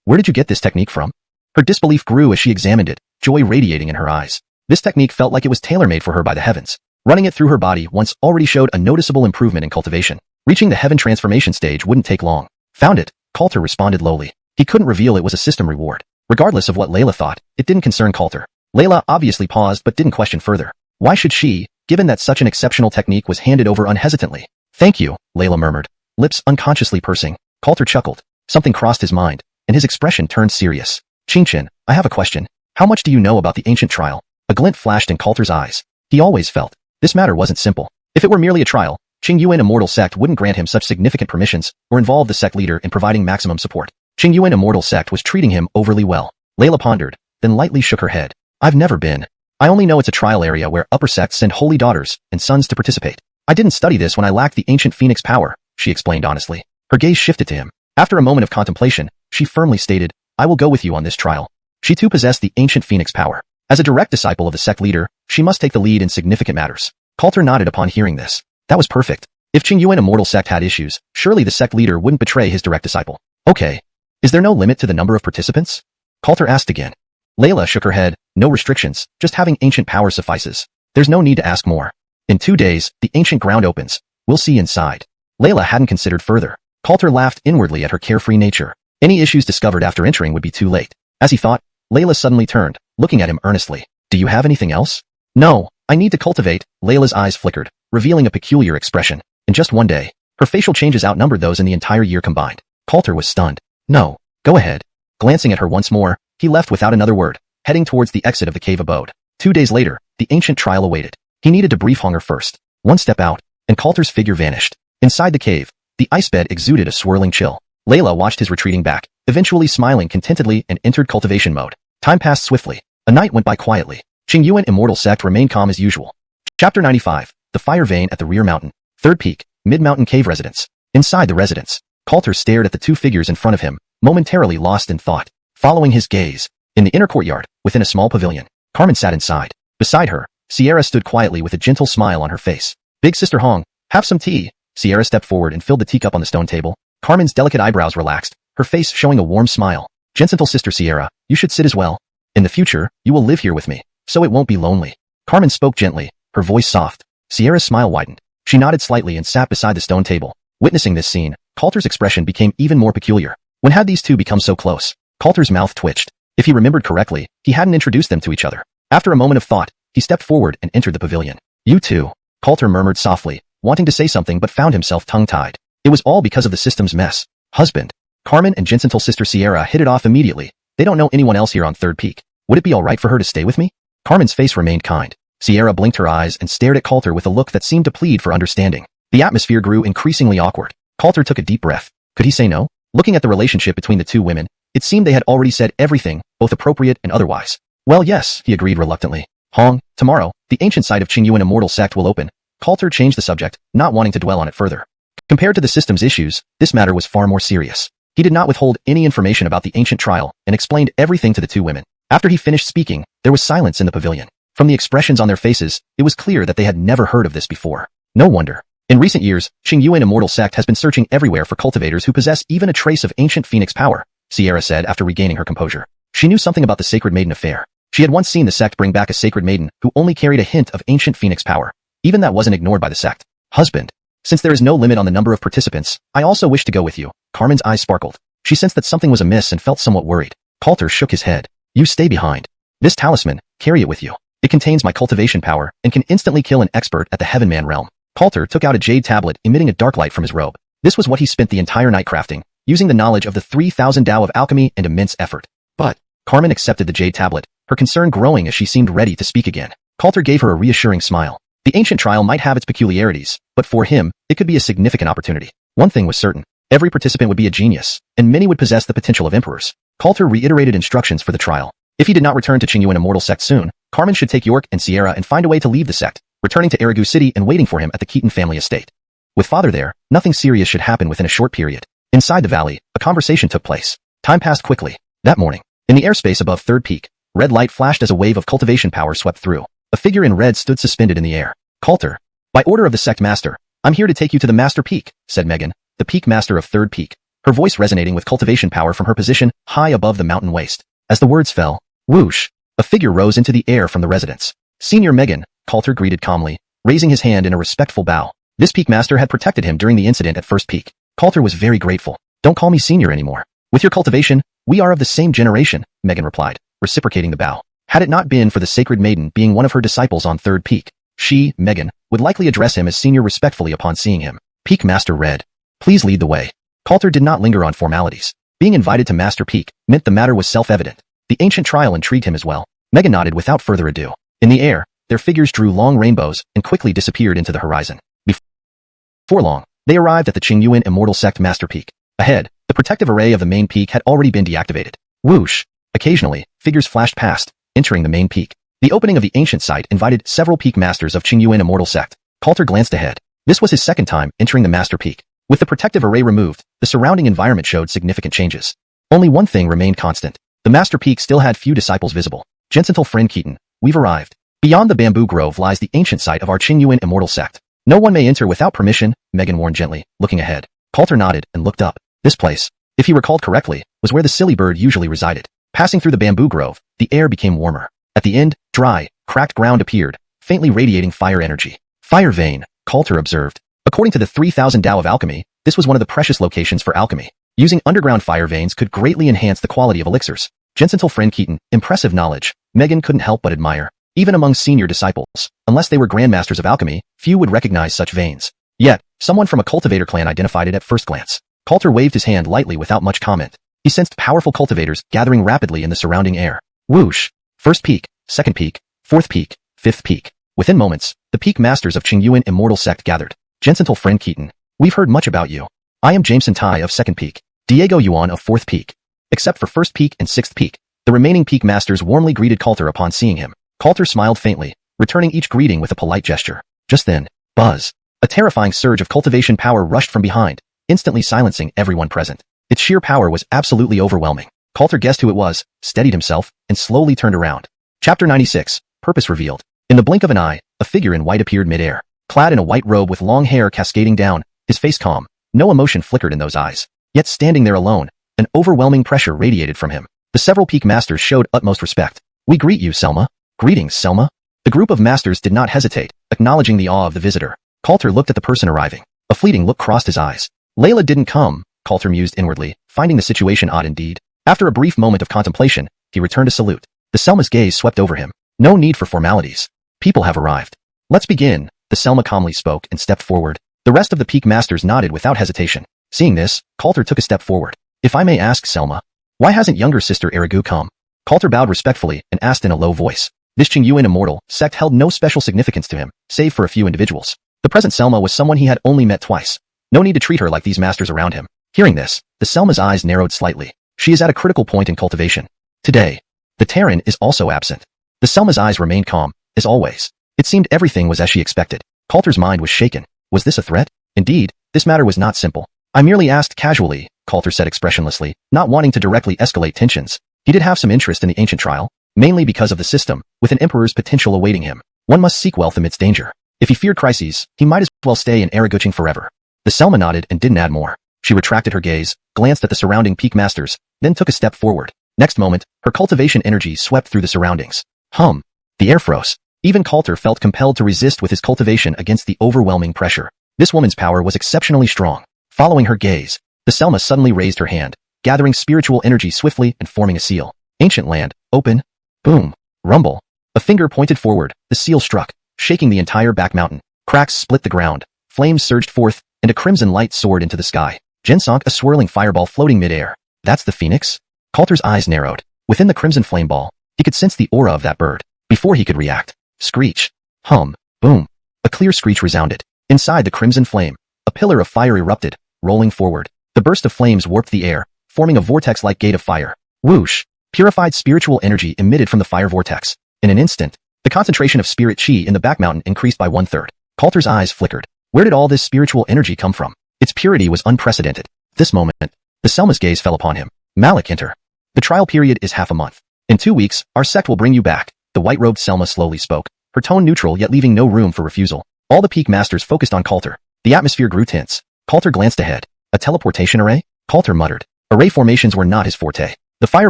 Where did you get this technique from?" Her disbelief grew as she examined it, joy radiating in her eyes. This technique felt like it was tailor-made for her by the heavens. Running it through her body once already showed a noticeable improvement in cultivation. Reaching the heaven transformation stage wouldn't take long. "Found it," Coulter responded lowly. He couldn't reveal it was a system reward. Regardless of what Layla thought, it didn't concern Coulter. Layla obviously paused but didn't question further. Why should she, given that such an exceptional technique was handed over unhesitantly? "Thank you," Layla murmured, lips unconsciously pursing. Coulter chuckled. Something crossed his mind, and his expression turned serious. "Qingchen, I have a question. How much do you know about the ancient trial?" A glint flashed in Coulter's eyes. He always felt this matter wasn't simple. If it were merely a trial, Qingyuan Immortal Sect wouldn't grant him such significant permissions or involve the sect leader in providing maximum support. Qingyuan Immortal Sect was treating him overly well. Layla pondered, then lightly shook her head. "I've never been. I only know it's a trial area where upper sects send holy daughters and sons to participate. I didn't study this when I lacked the ancient phoenix power," she explained honestly. Her gaze shifted to him. After a moment of contemplation, she firmly stated, "I will go with you on this trial." She too possessed the ancient phoenix power. As a direct disciple of the sect leader, she must take the lead in significant matters. Coulter nodded upon hearing this. That was perfect. If Qingyuan Immortal Sect had issues, surely the sect leader wouldn't betray his direct disciple. "Okay. Is there no limit to the number of participants?" Coulter asked again. Layla shook her head. "No restrictions, just having ancient power suffices. There's no need to ask more. In 2 days, the ancient ground opens. We'll see inside." Layla hadn't considered further. Coulter laughed inwardly at her carefree nature. Any issues discovered after entering would be too late. As he thought, Layla suddenly turned, looking at him earnestly. "Do you have anything else?" "No, I need to cultivate." Layla's eyes flickered, revealing a peculiar expression. In just 1 day, her facial changes outnumbered those in the entire year combined. Coulter was stunned. "No, go ahead." Glancing at her once more, he left without another word, heading towards the exit of the cave abode. 2 days later, the ancient trial awaited. He needed to brief hunger first. One step out, and Coulter's figure vanished. Inside the cave, the ice bed exuded a swirling chill. Layla watched his retreating back, eventually smiling contentedly and entered cultivation mode. Time passed swiftly. A night went by quietly. Qingyuan Immortal Sect remained calm as usual. Chapter 95. The Fire Vein at the Rear Mountain. Third Peak, Mid-Mountain Cave Residence. Inside the residence, Coulter stared at the 2 figures in front of him, momentarily lost in thought. Following his gaze, in the inner courtyard, within a small pavilion, Carmen sat inside. Beside her, Sierra stood quietly with a gentle smile on her face. "Big Sister Hong, have some tea." Sierra stepped forward and filled the teacup on the stone table. Carmen's delicate eyebrows relaxed, her face showing a warm smile. "Gentle Sister Sierra, you should sit as well. In the future, you will live here with me, so it won't be lonely." Carmen spoke gently, her voice soft. Sierra's smile widened. She nodded slightly and sat beside the stone table. Witnessing this scene, Coulter's expression became even more peculiar. When had these two become so close? Coulter's mouth twitched. If he remembered correctly, he hadn't introduced them to each other. After a moment of thought, he stepped forward and entered the pavilion. You too, Coulter murmured softly, wanting to say something but found himself tongue-tied. It was all because of the system's mess. Husband. Carmen and Jinsental sister Sierra hit it off immediately. They don't know anyone else here on Third Peak. Would it be alright for her to stay with me? Carmen's face remained kind. Sierra blinked her eyes and stared at Coulter with a look that seemed to plead for understanding. The atmosphere grew increasingly awkward. Coulter took a deep breath. Could he say no? Looking at the relationship between the two women, it seemed they had already said everything, both appropriate and otherwise. Well, yes, he agreed reluctantly. Hong, tomorrow, the ancient site of Qingyuan Immortal Sect will open. Coulter changed the subject, not wanting to dwell on it further. Compared to the system's issues, this matter was far more serious. He did not withhold any information about the ancient trial and explained everything to the two women. After he finished speaking, there was silence in the pavilion. From the expressions on their faces, it was clear that they had never heard of this before. No wonder. In recent years, Qingyuan Immortal Sect has been searching everywhere for cultivators who possess even a trace of ancient phoenix power, Sierra said after regaining her composure. She knew something about the Sacred Maiden affair. She had once seen the sect bring back a Sacred Maiden who only carried a hint of ancient phoenix power. Even that wasn't ignored by the sect. Husband. Since there is no limit on the number of participants, I also wish to go with you. Carmen's eyes sparkled. She sensed that something was amiss and felt somewhat worried. Coulter shook his head. You stay behind. This talisman, carry it with you. It contains my cultivation power and can instantly kill an expert at the Heavenman realm. Coulter took out a jade tablet emitting a dark light from his robe. This was what he spent the entire night crafting, using the knowledge of the 3,000 Tao of alchemy and immense effort. But Carmen accepted the jade tablet, her concern growing as she seemed ready to speak again. Coulter gave her a reassuring smile. The ancient trial might have its peculiarities, but for him, it could be a significant opportunity. One thing was certain. Every participant would be a genius, and many would possess the potential of emperors. Coulter reiterated instructions for the trial. If he did not return to Qingyuan Immortal Sect soon, Carmen should take York and Sierra and find a way to leave the sect, returning to Erigu City and waiting for him at the Keaton family estate. With father there, nothing serious should happen within a short period. Inside the valley, a conversation took place. Time passed quickly. That morning, in the airspace above Third Peak, red light flashed as a wave of cultivation power swept through. A figure in red stood suspended in the air. Coulter. By order of the sect master, I'm here to take you to the Master Peak, said Megan, the peak master of Third Peak, her voice resonating with cultivation power from her position high above the mountain waste. As the words fell, whoosh, a figure rose into the air from the residence. Senior Megan, Coulter greeted calmly, raising his hand in a respectful bow. This peak master had protected him during the incident at First Peak. Coulter was very grateful. Don't call me senior anymore. With your cultivation, we are of the same generation, Megan replied, reciprocating the bow. Had it not been for the Sacred Maiden being one of her disciples on Third Peak, she, Megan, would likely address him as senior respectfully upon seeing him. Peak Master read, please lead the way. Coulter did not linger on formalities. Being invited to Master Peak meant the matter was self-evident. The ancient trial intrigued him as well. Megan nodded without further ado. In the air, their figures drew long rainbows and quickly disappeared into the horizon. Before long, they arrived at the Qingyuan Immortal Sect Master Peak. Ahead, the protective array of the main peak had already been deactivated. Whoosh! Occasionally, figures flashed past, entering the main peak. The opening of the ancient site invited several peak masters of Qingyuan Immortal Sect. Coulter glanced ahead. This was his second time entering the Master Peak. With the protective array removed, the surrounding environment showed significant changes. Only one thing remained constant. The Master Peak still had few disciples visible. Gentle friend Keaton, we've arrived. Beyond the bamboo grove lies the ancient site of our Qingyuan Immortal Sect. No one may enter without permission, Megan warned gently, looking ahead. Coulter nodded and looked up. This place, if he recalled correctly, was where the silly bird usually resided. Passing through the bamboo grove, the air became warmer. At the end, dry, cracked ground appeared, faintly radiating fire energy. Fire vein, Coulter observed. According to the 3,000 Tao of alchemy, this was one of the precious locations for alchemy. Using underground fire veins could greatly enhance the quality of elixirs. Gentle friend Keaton, impressive knowledge. Megan couldn't help but admire. Even among senior disciples, unless they were grandmasters of alchemy, few would recognize such veins. Yet, someone from a cultivator clan identified it at first glance. Coulter waved his hand lightly without much comment. He sensed powerful cultivators gathering rapidly in the surrounding air. Whoosh! First peak, second peak, fourth peak, fifth peak. Within moments, the peak masters of Qingyuan Immortal Sect gathered. Gentle friend Keaton, we've heard much about you. I am Jameson Tai of second peak, Diego Yuan of fourth peak. Except for first peak and sixth peak, the remaining peak masters warmly greeted Coulter upon seeing him. Coulter smiled faintly, returning each greeting with a polite gesture. Just then, buzz. A terrifying surge of cultivation power rushed from behind, instantly silencing everyone present. Its sheer power was absolutely overwhelming. Coulter guessed who it was, steadied himself, and slowly turned around. Chapter 96, Purpose Revealed. In the blink of an eye, a figure in white appeared midair. Clad in a white robe with long hair cascading down, his face calm, no emotion flickered in those eyes. Yet standing there alone, an overwhelming pressure radiated from him. The several peak masters showed utmost respect. We greet you, Selma. Greetings, Selma. The group of masters did not hesitate, acknowledging the awe of the visitor. Coulter looked at the person arriving. A fleeting look crossed his eyes. Layla didn't come, Coulter mused inwardly, finding the situation odd indeed. After a brief moment of contemplation, he returned a salute. The Selma's gaze swept over him. No need for formalities. People have arrived. Let's begin, the Selma calmly spoke and stepped forward. The rest of the peak masters nodded without hesitation. Seeing this, Coulter took a step forward. If I may ask, Selma, why hasn't younger sister Erigu come? Coulter bowed respectfully and asked in a low voice. This Qingyuan immortal sect held no special significance to him, save for a few individuals. The present Selma was someone he had only met twice. No need to treat her like these masters around him. Hearing this, the Selma's eyes narrowed slightly. She is at a critical point in cultivation. Today, the Terran is also absent. The Selma's eyes remained calm, as always. It seemed everything was as she expected. Coulter's mind was shaken. Was this a threat? Indeed, this matter was not simple. I merely asked casually, Coulter said expressionlessly, not wanting to directly escalate tensions. He did have some interest in the ancient trial, mainly because of the system, with an emperor's potential awaiting him. One must seek wealth amidst danger. If he feared crises, he might as well stay in Araguching forever. The Selma nodded and didn't add more. She retracted her gaze, glanced at the surrounding peak masters, then took a step forward. Next moment, her cultivation energy swept through the surroundings. The air froze. Even Coulter felt compelled to resist with his cultivation against the overwhelming pressure. This woman's power was exceptionally strong. Following her gaze, the Selma suddenly raised her hand, gathering spiritual energy swiftly and forming a seal. Ancient land, open. Boom. Rumble. A finger pointed forward, the seal struck, shaking the entire back mountain. Cracks split the ground, flames surged forth, and a crimson light soared into the sky. Jinsonk, a swirling fireball floating mid-air. That's the phoenix? Coulter's eyes narrowed. Within the crimson flame ball, he could sense the aura of that bird. Before he could react, screech. Boom. A clear screech resounded. Inside the crimson flame, a pillar of fire erupted, rolling forward. The burst of flames warped the air, forming a vortex-like gate of fire. Whoosh! Purified spiritual energy emitted from the fire vortex. In an instant, the concentration of spirit chi in the back mountain increased by 1/3. Coulter's eyes flickered. Where did all this spiritual energy come from? Its purity was unprecedented. This moment, the Selma's gaze fell upon him. Malik, enter. The trial period is half a month. In 2 weeks, our sect will bring you back. The white-robed Selma slowly spoke, her tone neutral yet leaving no room for refusal. All the peak masters focused on Coulter. The atmosphere grew tense. Coulter glanced ahead. A teleportation array? Coulter muttered. Array formations were not his forte. The fire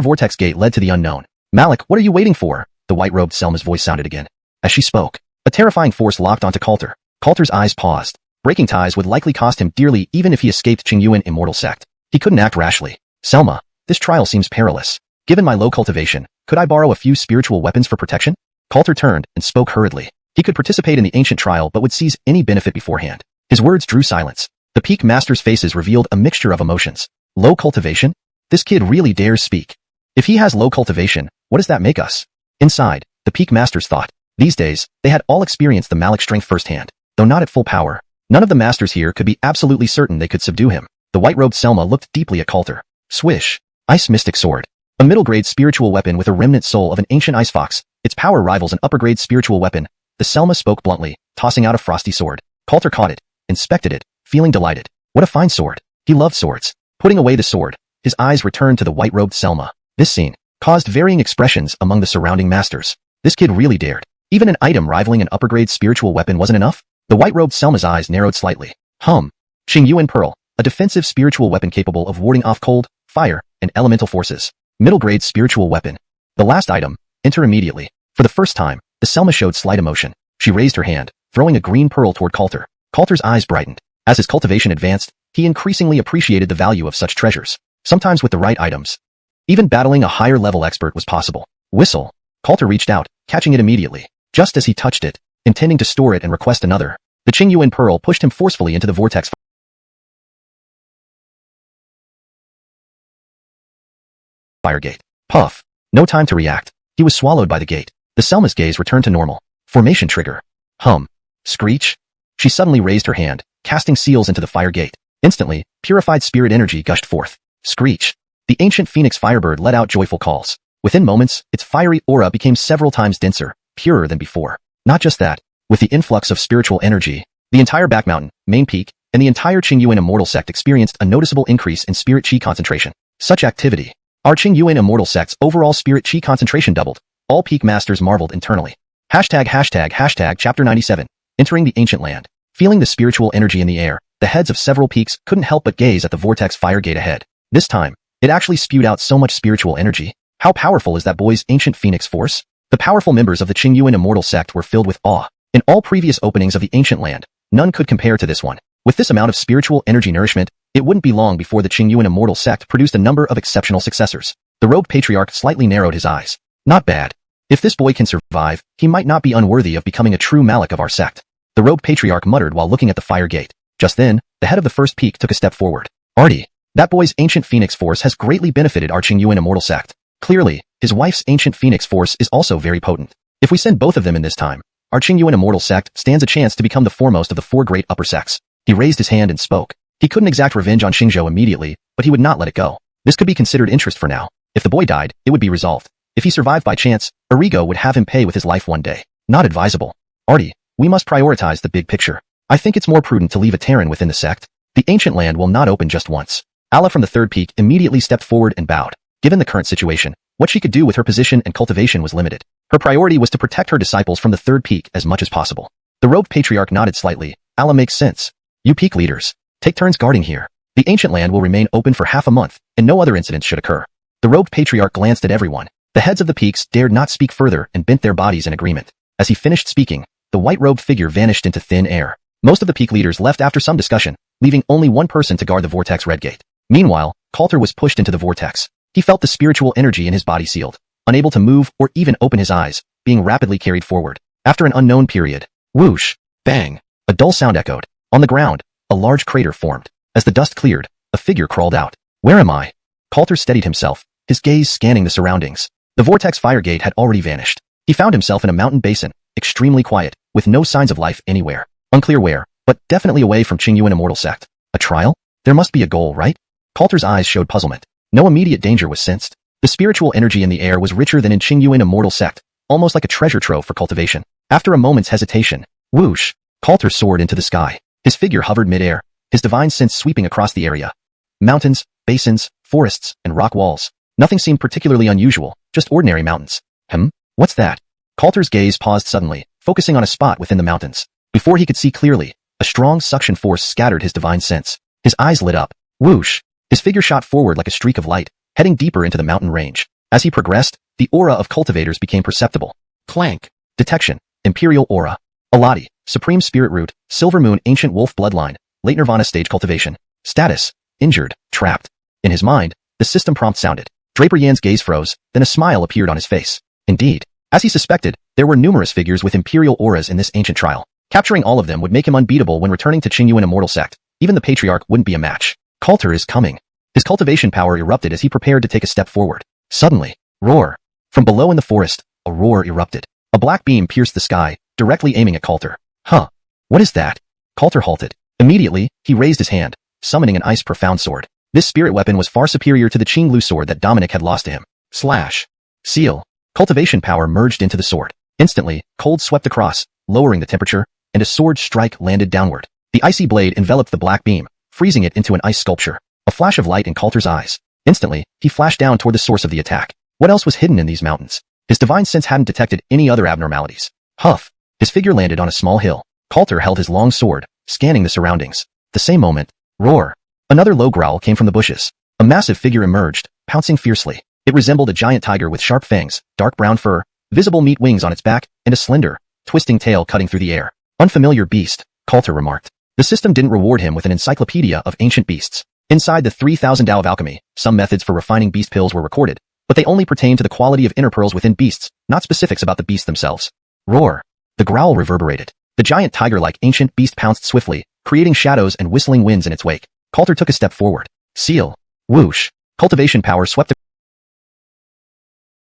vortex gate led to the unknown. Malik, what are you waiting for? The white-robed Selma's voice sounded again. As she spoke, a terrifying force locked onto Coulter. Coulter's eyes paused. Breaking ties would likely cost him dearly even if he escaped Qingyuan immortal sect. He couldn't act rashly. Selma, this trial seems perilous. Given my low cultivation, could I borrow a few spiritual weapons for protection? Coulter turned and spoke hurriedly. He could participate in the ancient trial but would seize any benefit beforehand. His words drew silence. The peak masters' faces revealed a mixture of emotions. Low cultivation? This kid really dares speak. If he has low cultivation, what does that make us? Inside, the peak masters thought. These days, they had all experienced the Malik strength firsthand. Though not at full power, none of the masters here could be absolutely certain they could subdue him. The white-robed Selma looked deeply at Coulter. Swish. Ice Mystic Sword. A middle-grade spiritual weapon with a remnant soul of an ancient ice fox. Its power rivals an upper-grade spiritual weapon. The Selma spoke bluntly, tossing out a frosty sword. Coulter caught it, inspected it, feeling delighted. What a fine sword. He loved swords. Putting away the sword, his eyes returned to the white-robed Selma. This scene caused varying expressions among the surrounding masters. This kid really dared. Even an item rivaling an upper-grade spiritual weapon wasn't enough? The white-robed Selma's eyes narrowed slightly. Qingyuan Pearl, a defensive spiritual weapon capable of warding off cold, fire, and elemental forces. Middle-grade spiritual weapon. The last item, enter immediately. For the first time, the Selma showed slight emotion. She raised her hand, throwing a green pearl toward Coulter. Coulter's eyes brightened. As his cultivation advanced, he increasingly appreciated the value of such treasures. Sometimes with the right items, even battling a higher-level expert was possible. Whistle. Coulter reached out, catching it immediately. Just as he touched it, intending to store it and request another, the Qingyuan Pearl pushed him forcefully into the vortex fire gate. Puff. No time to react. He was swallowed by the gate. The Selma's gaze returned to normal. Formation trigger. Screech. She suddenly raised her hand, casting seals into the fire gate. Instantly, purified spirit energy gushed forth. Screech. The ancient phoenix firebird let out joyful calls. Within moments, its fiery aura became several times denser, purer than before. Not just that, with the influx of spiritual energy, the entire back mountain, main peak, and the entire Qingyuan immortal sect experienced a noticeable increase in spirit chi concentration. Such activity. Our Qingyuan immortal sect's overall spirit chi concentration doubled. All peak masters marveled internally. Hashtag chapter 97. Entering the ancient land. Feeling the spiritual energy in the air, the heads of several peaks couldn't help but gaze at the vortex fire gate ahead. This time, it actually spewed out so much spiritual energy. How powerful is that boy's ancient phoenix force? The powerful members of the Qingyuan immortal sect were filled with awe. In all previous openings of the ancient land, none could compare to this one. With this amount of spiritual energy nourishment, it wouldn't be long before the Qingyuan immortal sect produced a number of exceptional successors. The robed patriarch slightly narrowed his eyes. Not bad. If this boy can survive, he might not be unworthy of becoming a true Malik of our sect. The robed patriarch muttered while looking at the fire gate. Just then, the head of the first peak took a step forward. Artie, that boy's ancient phoenix force has greatly benefited our Qingyuan immortal sect. Clearly, his wife's ancient phoenix force is also very potent. If we send both of them in this time, our Qingyuan immortal sect stands a chance to become the foremost of the four great upper sects. He raised his hand and spoke. He couldn't exact revenge on Xingzhou immediately, but he would not let it go. This could be considered interest for now. If the boy died, it would be resolved. If he survived by chance, Arrigo would have him pay with his life one day. Not advisable. Artie, we must prioritize the big picture. I think it's more prudent to leave a Terran within the sect. The ancient land will not open just once. Alla from the third peak immediately stepped forward and bowed. Given the current situation, what she could do with her position and cultivation was limited. Her priority was to protect her disciples from the third peak as much as possible. The robed patriarch nodded slightly. Alla makes sense. You peak leaders, take turns guarding here. The ancient land will remain open for half a month, and no other incidents should occur. The robed patriarch glanced at everyone. The heads of the peaks dared not speak further and bent their bodies in agreement. As he finished speaking, the white-robed figure vanished into thin air. Most of the peak leaders left after some discussion, leaving only one person to guard the vortex red gate. Meanwhile, Coulter was pushed into the vortex. He felt the spiritual energy in his body sealed, unable to move or even open his eyes, being rapidly carried forward. After an unknown period, whoosh, bang, a dull sound echoed. On the ground, a large crater formed. As the dust cleared, a figure crawled out. Where am I? Coulter steadied himself, his gaze scanning the surroundings. The vortex fire gate had already vanished. He found himself in a mountain basin, extremely quiet, with no signs of life anywhere. Unclear where, but definitely away from Qingyuan immortal sect. A trial? There must be a goal, right? Coulter's eyes showed puzzlement. No immediate danger was sensed. The spiritual energy in the air was richer than in Qingyuan immortal sect, almost like a treasure trove for cultivation. After a moment's hesitation, whoosh, Coulter soared into the sky. His figure hovered mid-air, his divine sense sweeping across the area. Mountains, basins, forests, and rock walls. Nothing seemed particularly unusual, just ordinary mountains. What's that? Coulter's gaze paused suddenly, focusing on a spot within the mountains. Before he could see clearly, a strong suction force scattered his divine sense. His eyes lit up. Whoosh! His figure shot forward like a streak of light, heading deeper into the mountain range. As he progressed, the aura of cultivators became perceptible. Clank. Detection. Imperial aura. Alati. Supreme Spirit Root. Silver Moon Ancient Wolf Bloodline. Late Nirvana Stage Cultivation. Status. Injured. Trapped. In his mind, the system prompt sounded. Draper Yan's gaze froze, then a smile appeared on his face. Indeed. As he suspected, there were numerous figures with Imperial auras in this ancient trial. Capturing all of them would make him unbeatable when returning to Qingyuan immortal sect. Even the patriarch wouldn't be a match. Coulter is coming. His cultivation power erupted as he prepared to take a step forward. Suddenly, roar. From below in the forest, a roar erupted. A black beam pierced the sky, directly aiming at Coulter. Huh. What is that? Coulter halted. Immediately, he raised his hand, summoning an ice profound sword. This spirit weapon was far superior to the Qinglu sword that Dominic had lost to him. Slash. Seal. Cultivation power merged into the sword. Instantly, cold swept across, lowering the temperature, and a sword strike landed downward. The icy blade enveloped the black beam, freezing it into an ice sculpture. A flash of light in Coulter's eyes. Instantly, he flashed down toward the source of the attack. What else was hidden in these mountains? His divine sense hadn't detected any other abnormalities. Huff. His figure landed on a small hill. Coulter held his long sword, scanning the surroundings. The same moment, roar. Another low growl came from the bushes. A massive figure emerged, pouncing fiercely. It resembled a giant tiger with sharp fangs, dark brown fur, visible meat wings on its back, and a slender, twisting tail cutting through the air. Unfamiliar beast, Coulter remarked. The system didn't reward him with an encyclopedia of ancient beasts. Inside the 3,000 Tao of Alchemy, some methods for refining beast pills were recorded, but they only pertain to the quality of inner pearls within beasts, not specifics about the beasts themselves. Roar. The growl reverberated. The giant tiger-like ancient beast pounced swiftly, creating shadows and whistling winds in its wake. Coulter took a step forward. Seal. Whoosh. Cultivation power swept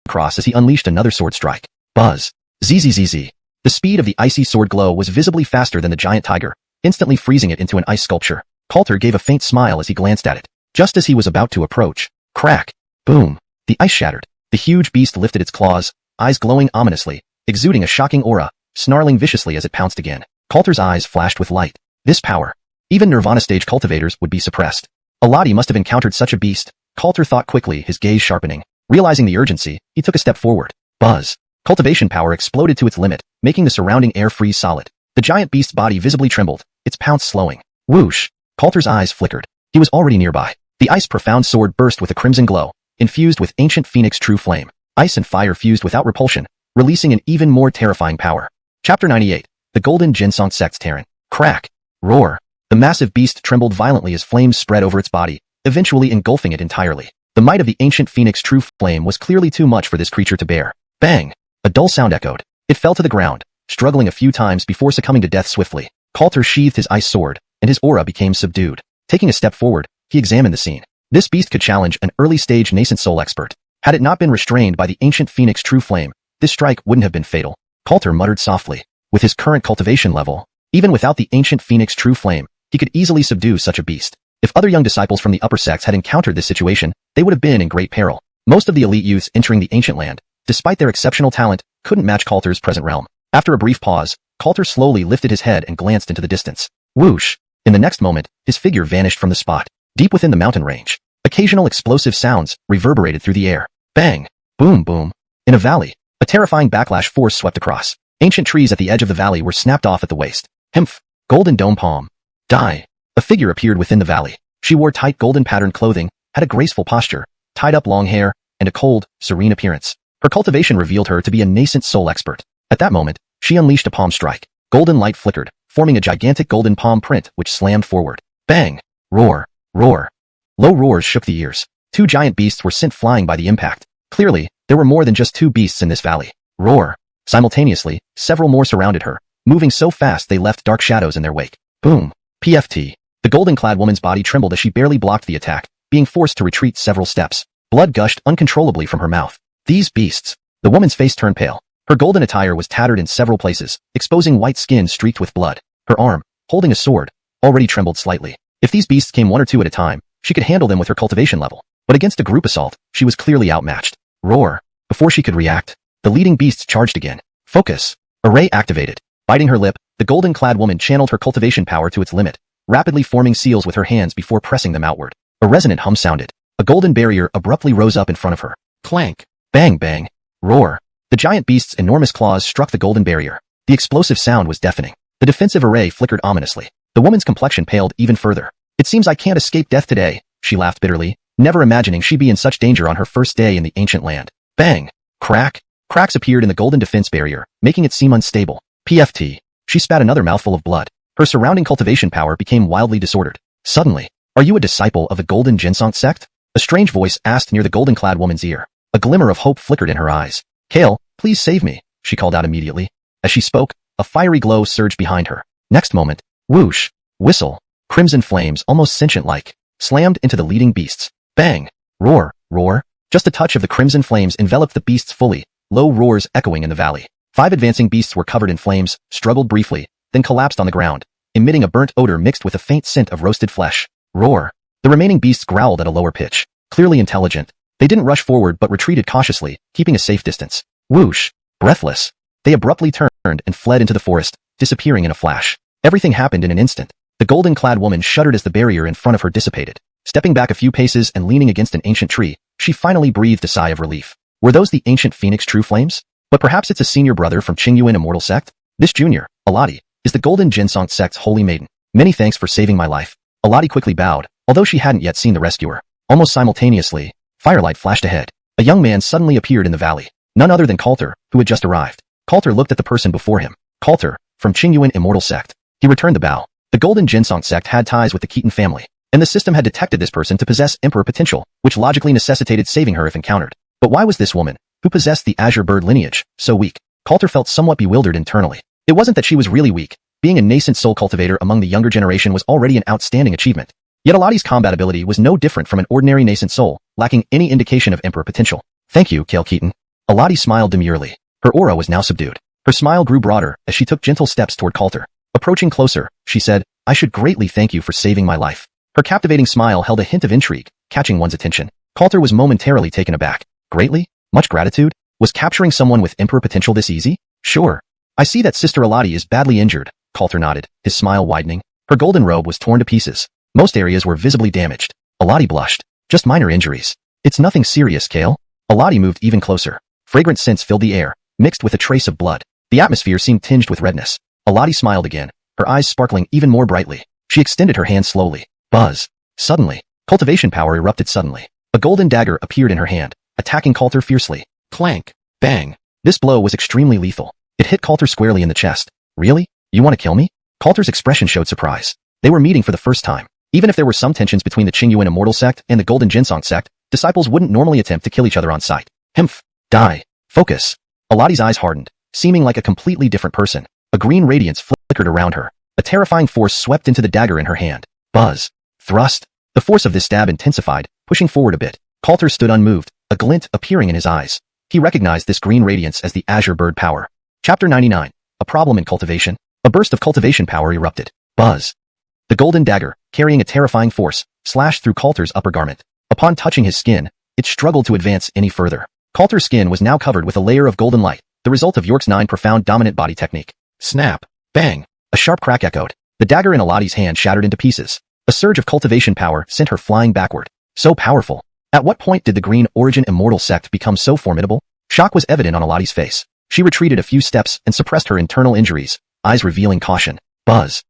across as he unleashed another sword strike. Buzz. Zzz. The speed of the icy sword glow was visibly faster than the giant tiger, instantly freezing it into an ice sculpture. Coulter gave a faint smile as he glanced at it. Just as he was about to approach. Crack. Boom. The ice shattered. The huge beast lifted its claws, eyes glowing ominously, exuding a shocking aura, snarling viciously as it pounced again. Coulter's eyes flashed with light. This power. Even Nirvana stage cultivators would be suppressed. Alati must have encountered such a beast. Coulter thought quickly, his gaze sharpening. Realizing the urgency, he took a step forward. Buzz. Cultivation power exploded to its limit, making the surrounding air freeze solid. The giant beast's body visibly trembled, its pounce slowing. Whoosh. Coulter's eyes flickered. He was already nearby. The ice profound sword burst with a crimson glow, infused with ancient phoenix true flame. Ice and fire fused without repulsion, releasing an even more terrifying power. Chapter 98. The Golden Jinsong Sect's Terran. Crack. Roar. The massive beast trembled violently as flames spread over its body, eventually engulfing it entirely. The might of the ancient phoenix true flame was clearly too much for this creature to bear. Bang! A dull sound echoed. It fell to the ground, struggling a few times before succumbing to death swiftly. Coulter sheathed his ice sword, and his aura became subdued. Taking a step forward, he examined the scene. This beast could challenge an early-stage nascent soul expert. Had it not been restrained by the ancient phoenix true flame, this strike wouldn't have been fatal. Coulter muttered softly. With his current cultivation level, even without the ancient phoenix true flame, he could easily subdue such a beast. If other young disciples from the upper sects had encountered this situation, they would have been in great peril. Most of the elite youths entering the ancient land, despite their exceptional talent, couldn't match Coulter's present realm. After a brief pause, Coulter slowly lifted his head and glanced into the distance. Whoosh! In the next moment, his figure vanished from the spot. Deep within the mountain range, occasional explosive sounds reverberated through the air. Bang! Boom boom! In a valley, a terrifying backlash force swept across. Ancient trees at the edge of the valley were snapped off at the waist. Hemph! Golden dome palm. Die! A figure appeared within the valley. She wore tight golden patterned clothing, had a graceful posture, tied up long hair, and a cold, serene appearance. Her cultivation revealed her to be a nascent soul expert. At that moment, she unleashed a palm strike. Golden light flickered, forming a gigantic golden palm print which slammed forward. Bang! Roar! Roar! Low roars shook the ears. Two giant beasts were sent flying by the impact. Clearly, there were more than just two beasts in this valley. Roar! Simultaneously, several more surrounded her, moving so fast they left dark shadows in their wake. Boom! PFT. The golden-clad woman's body trembled as she barely blocked the attack, being forced to retreat several steps. Blood gushed uncontrollably from her mouth. These beasts. The woman's face turned pale. Her golden attire was tattered in several places, exposing white skin streaked with blood. Her arm, holding a sword, already trembled slightly. If these beasts came one or two at a time, she could handle them with her cultivation level. But against a group assault, she was clearly outmatched. Roar! Before she could react, the leading beasts charged again. Focus! Array activated. Biting her lip, the golden-clad woman channeled her cultivation power to its limit, rapidly forming seals with her hands before pressing them outward. A resonant hum sounded. A golden barrier abruptly rose up in front of her. Clank! Bang bang! Roar! The giant beast's enormous claws struck the golden barrier. The explosive sound was deafening. The defensive array flickered ominously. The woman's complexion paled even further. It seems I can't escape death today, she laughed bitterly, never imagining she'd be in such danger on her first day in the ancient land. Bang! Crack! Cracks appeared in the golden defense barrier, making it seem unstable. PFT. She spat another mouthful of blood. Her surrounding cultivation power became wildly disordered. Suddenly, are you a disciple of the Golden Ginsong sect? A strange voice asked near the golden-clad woman's ear. A glimmer of hope flickered in her eyes. Kale, please save me, she called out immediately. As she spoke, a fiery glow surged behind her. Next moment, whoosh, whistle, crimson flames almost sentient-like, slammed into the leading beasts. Bang, roar, roar. Just a touch of the crimson flames enveloped the beasts fully, low roars echoing in the valley. 5 advancing beasts were covered in flames, struggled briefly, then collapsed on the ground, emitting a burnt odor mixed with a faint scent of roasted flesh. Roar. The remaining beasts growled at a lower pitch. Clearly intelligent, they didn't rush forward but retreated cautiously, keeping a safe distance. Whoosh. Breathless. They abruptly turned and fled into the forest, disappearing in a flash. Everything happened in an instant. The golden-clad woman shuddered as the barrier in front of her dissipated. Stepping back a few paces and leaning against an ancient tree, she finally breathed a sigh of relief. Were those the ancient phoenix true flames? But perhaps it's a senior brother from Qingyuan immortal sect? This junior, Alati, is the Golden Ginsong sect's holy maiden. Many thanks for saving my life. Alati quickly bowed, although she hadn't yet seen the rescuer. Almost simultaneously, firelight flashed ahead. A young man suddenly appeared in the valley. None other than Coulter, who had just arrived. Coulter looked at the person before him. Coulter, from Qingyuan immortal sect. He returned the bow. The Golden Ginsong sect had ties with the Keaton family, and the system had detected this person to possess emperor potential, which logically necessitated saving her if encountered. But why was this woman, who possessed the Azure Bird lineage, so weak? Coulter felt somewhat bewildered internally. It wasn't that she was really weak. Being a nascent soul cultivator among the younger generation was already an outstanding achievement. Yet Alati's combat ability was no different from an ordinary nascent soul, lacking any indication of emperor potential. Thank you, Kale Keaton. Alati smiled demurely. Her aura was now subdued. Her smile grew broader as she took gentle steps toward Coulter. Approaching closer, she said, I should greatly thank you for saving my life. Her captivating smile held a hint of intrigue, catching one's attention. Coulter was momentarily taken aback. Greatly? Much gratitude? Was capturing someone with emperor potential this easy? Sure. I see that Sister Alati is badly injured. Coulter nodded, his smile widening. Her golden robe was torn to pieces. Most areas were visibly damaged. Alati blushed. Just minor injuries. It's nothing serious, Kale. Alati moved even closer. Fragrant scents filled the air, mixed with a trace of blood. The atmosphere seemed tinged with redness. Alati smiled again, her eyes sparkling even more brightly. She extended her hand slowly. Buzz. Suddenly, cultivation power erupted suddenly. A golden dagger appeared in her hand, attacking Coulter fiercely. Clank. Bang. This blow was extremely lethal. It hit Coulter squarely in the chest. Really? You want to kill me? Coulter's expression showed surprise. They were meeting for the first time. Even if there were some tensions between the Qingyuan immortal sect and the Golden Ginsong sect, Disciples wouldn't normally attempt to kill each other on sight. Himph. Die. Focus. Aladi's eyes hardened, seeming like a completely different person. A green radiance flickered around her. A terrifying force swept into the dagger in her hand. Buzz. Thrust. The force of this stab intensified, pushing forward a bit. Coulter stood unmoved, a glint appearing in his eyes. He recognized this green radiance as the Azure Bird power. Chapter 99. A problem in cultivation. A burst of cultivation power erupted. Buzz. The golden dagger, carrying a terrifying force, slashed through Coulter's upper garment. Upon touching his skin, it struggled to advance any further. Coulter's skin was now covered with a layer of golden light, the result of York's 9 profound dominant body technique. Snap. Bang. A sharp crack echoed. The dagger in Aladi's hand shattered into pieces. A surge of cultivation power sent her flying backward. So powerful. At what point did the Green Origin Immortal Sect become so formidable? Shock was evident on Aladi's face. She retreated a few steps and suppressed her internal injuries, eyes revealing caution. Buzz.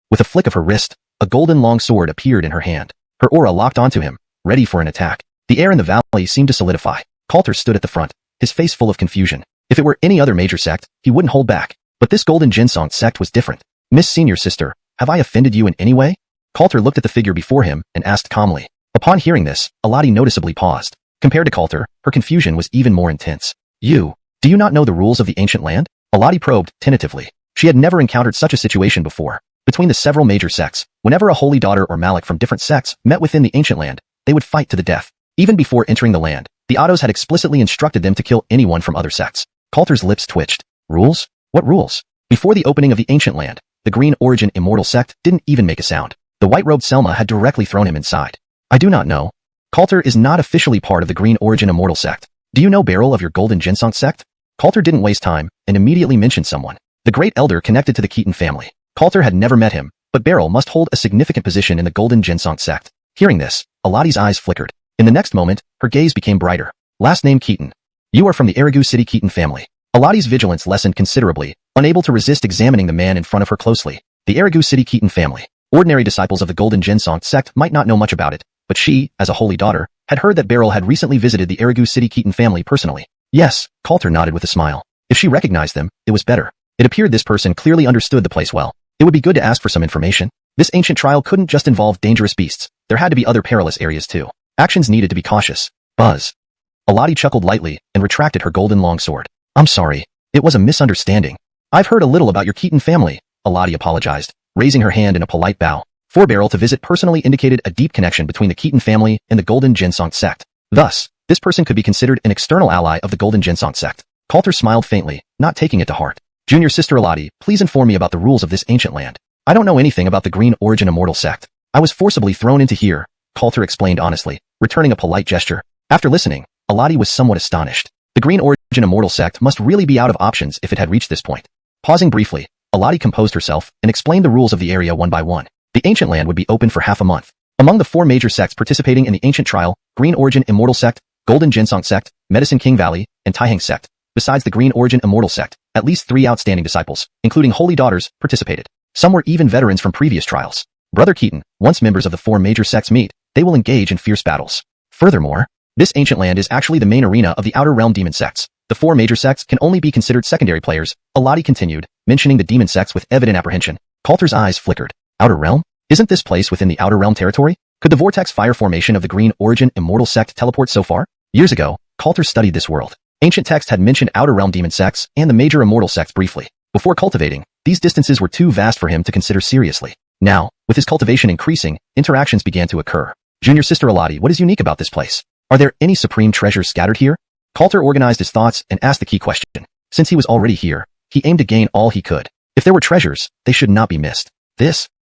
With a flick of her wrist, a golden long sword appeared in her hand. Her aura locked onto him, ready for an attack. The air in the valley seemed to solidify. Coulter stood at the front, his face full of confusion. If it were any other major sect, he wouldn't hold back. But this Golden Jinsong sect was different. Miss Senior Sister, have I offended you in any way? Coulter looked at the figure before him and asked calmly. Upon hearing this, Aladi noticeably paused. Compared to Coulter, her confusion was even more intense. Do you not know the rules of the ancient land? Aladi probed, tentatively. She had never encountered such a situation before. Between the several major sects, whenever a holy daughter or Malik from different sects met within the ancient land, they would fight to the death. Even before entering the land, the Ottos had explicitly instructed them to kill anyone from other sects. Coulter's lips twitched. Rules? What rules? Before the opening of the ancient land, the Green Origin Immortal Sect didn't even make a sound. The white-robed Selma had directly thrown him inside. I do not know. Coulter is not officially part of the Green Origin Immortal Sect. Do you know Beryl of your Golden Jinsong sect? Coulter didn't waste time and immediately mentioned someone. The great elder connected to the Keaton family. Coulter had never met him, but Beryl must hold a significant position in the Golden Jinsong sect. Hearing this, Aladi's eyes flickered. In the next moment, her gaze became brighter. Last name Keaton. You are from the Erigu City Keaton family. Aladi's vigilance lessened considerably, unable to resist examining the man in front of her closely. The Erigu City Keaton family. Ordinary disciples of the Golden Jinsong sect might not know much about it, but she, as a holy daughter, had heard that Beryl had recently visited the Erigu City Keaton family personally. Yes, Coulter nodded with a smile. If she recognized them, it was better. It appeared this person clearly understood the place well. It would be good to ask for some information. This ancient trial couldn't just involve dangerous beasts. There had to be other perilous areas too. Actions needed to be cautious. Buzz. Aladi chuckled lightly and retracted her golden longsword. I'm sorry. It was a misunderstanding. I've heard a little about your Keaton family, Aladi apologized, raising her hand in a polite bow. For Beryl to visit personally indicated a deep connection between the Keaton family and the Golden Jinsong sect. Thus, this person could be considered an external ally of the Golden Jinsong sect. Coulter smiled faintly, not taking it to heart. Junior Sister Aladi, please inform me about the rules of this ancient land. I don't know anything about the Green Origin Immortal sect. I was forcibly thrown into here, Coulter explained honestly, returning a polite gesture. After listening, Aladi was somewhat astonished. The Green Origin Immortal sect must really be out of options if it had reached this point. Pausing briefly, Aladi composed herself and explained the rules of the area one by one. The ancient land would be open for half a month. Among the 4 major sects participating in the ancient trial, Green Origin Immortal sect, Golden Jinsong sect, Medicine King Valley, and Taihang sect, besides the Green Origin Immortal sect, at least 3 outstanding disciples, including holy daughters, participated. Some were even veterans from previous trials. Brother Keaton, once members of the 4 major sects meet, they will engage in fierce battles. Furthermore, this ancient land is actually the main arena of the Outer Realm demon sects. The 4 major sects can only be considered secondary players, Aladi continued, mentioning the demon sects with evident apprehension. Coulter's eyes flickered. Outer Realm? Isn't this place within the Outer Realm territory? Could the vortex fire formation of the Green Origin Immortal sect teleport so far? Years ago, Coulter studied this world. Ancient text had mentioned Outer Realm demon sects and the major immortal sects briefly. Before cultivating, these distances were too vast for him to consider seriously. Now, with his cultivation increasing, interactions began to occur. Junior Sister Aladi, what is unique about this place? Are there any supreme treasures scattered here? Coulter organized his thoughts and asked the key question. Since he was already here, he aimed to gain all he could. If there were treasures, they should not be missed.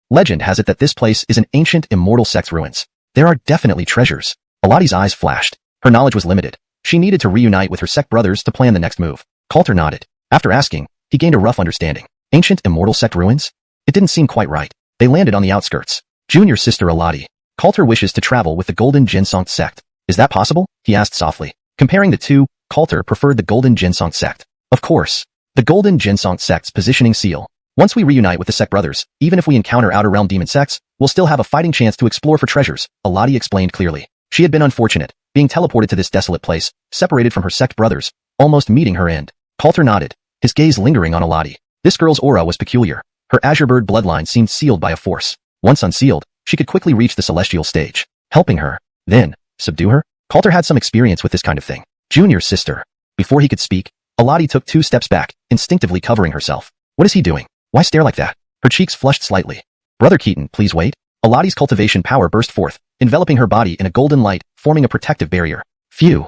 Legend has it that this place is an ancient immortal sect's ruins. There are definitely treasures. Aladi's eyes flashed. Her knowledge was limited. She needed to reunite with her sect brothers to plan the next move. Coulter nodded. After asking, he gained a rough understanding. Ancient immortal sect ruins? It didn't seem quite right. They landed on the outskirts. Junior Sister Aladi. Coulter wishes to travel with the Golden Jinsong sect. Is that possible? He asked softly. Comparing the two, Coulter preferred the Golden Jinsong sect. Of course. The Golden Jinsong sect's positioning seal. Once we reunite with the sect brothers, even if we encounter Outer Realm demon sects, we'll still have a fighting chance to explore for treasures, Aladi explained clearly. She had been unfortunate, being teleported to this desolate place, separated from her sect brothers, almost meeting her end. Coulter nodded, his gaze lingering on Aladi. This girl's aura was peculiar. Her Azure Bird bloodline seemed sealed by a force. Once unsealed, she could quickly reach the celestial stage. Helping her, then, subdue her? Coulter had some experience with this kind of thing. Junior sister. Before he could speak, Alati took 2 steps back, instinctively covering herself. What is he doing? Why stare like that? Her cheeks flushed slightly. Brother Keaton, please wait. Alati's cultivation power burst forth, enveloping her body in a golden light, forming a protective barrier. Phew.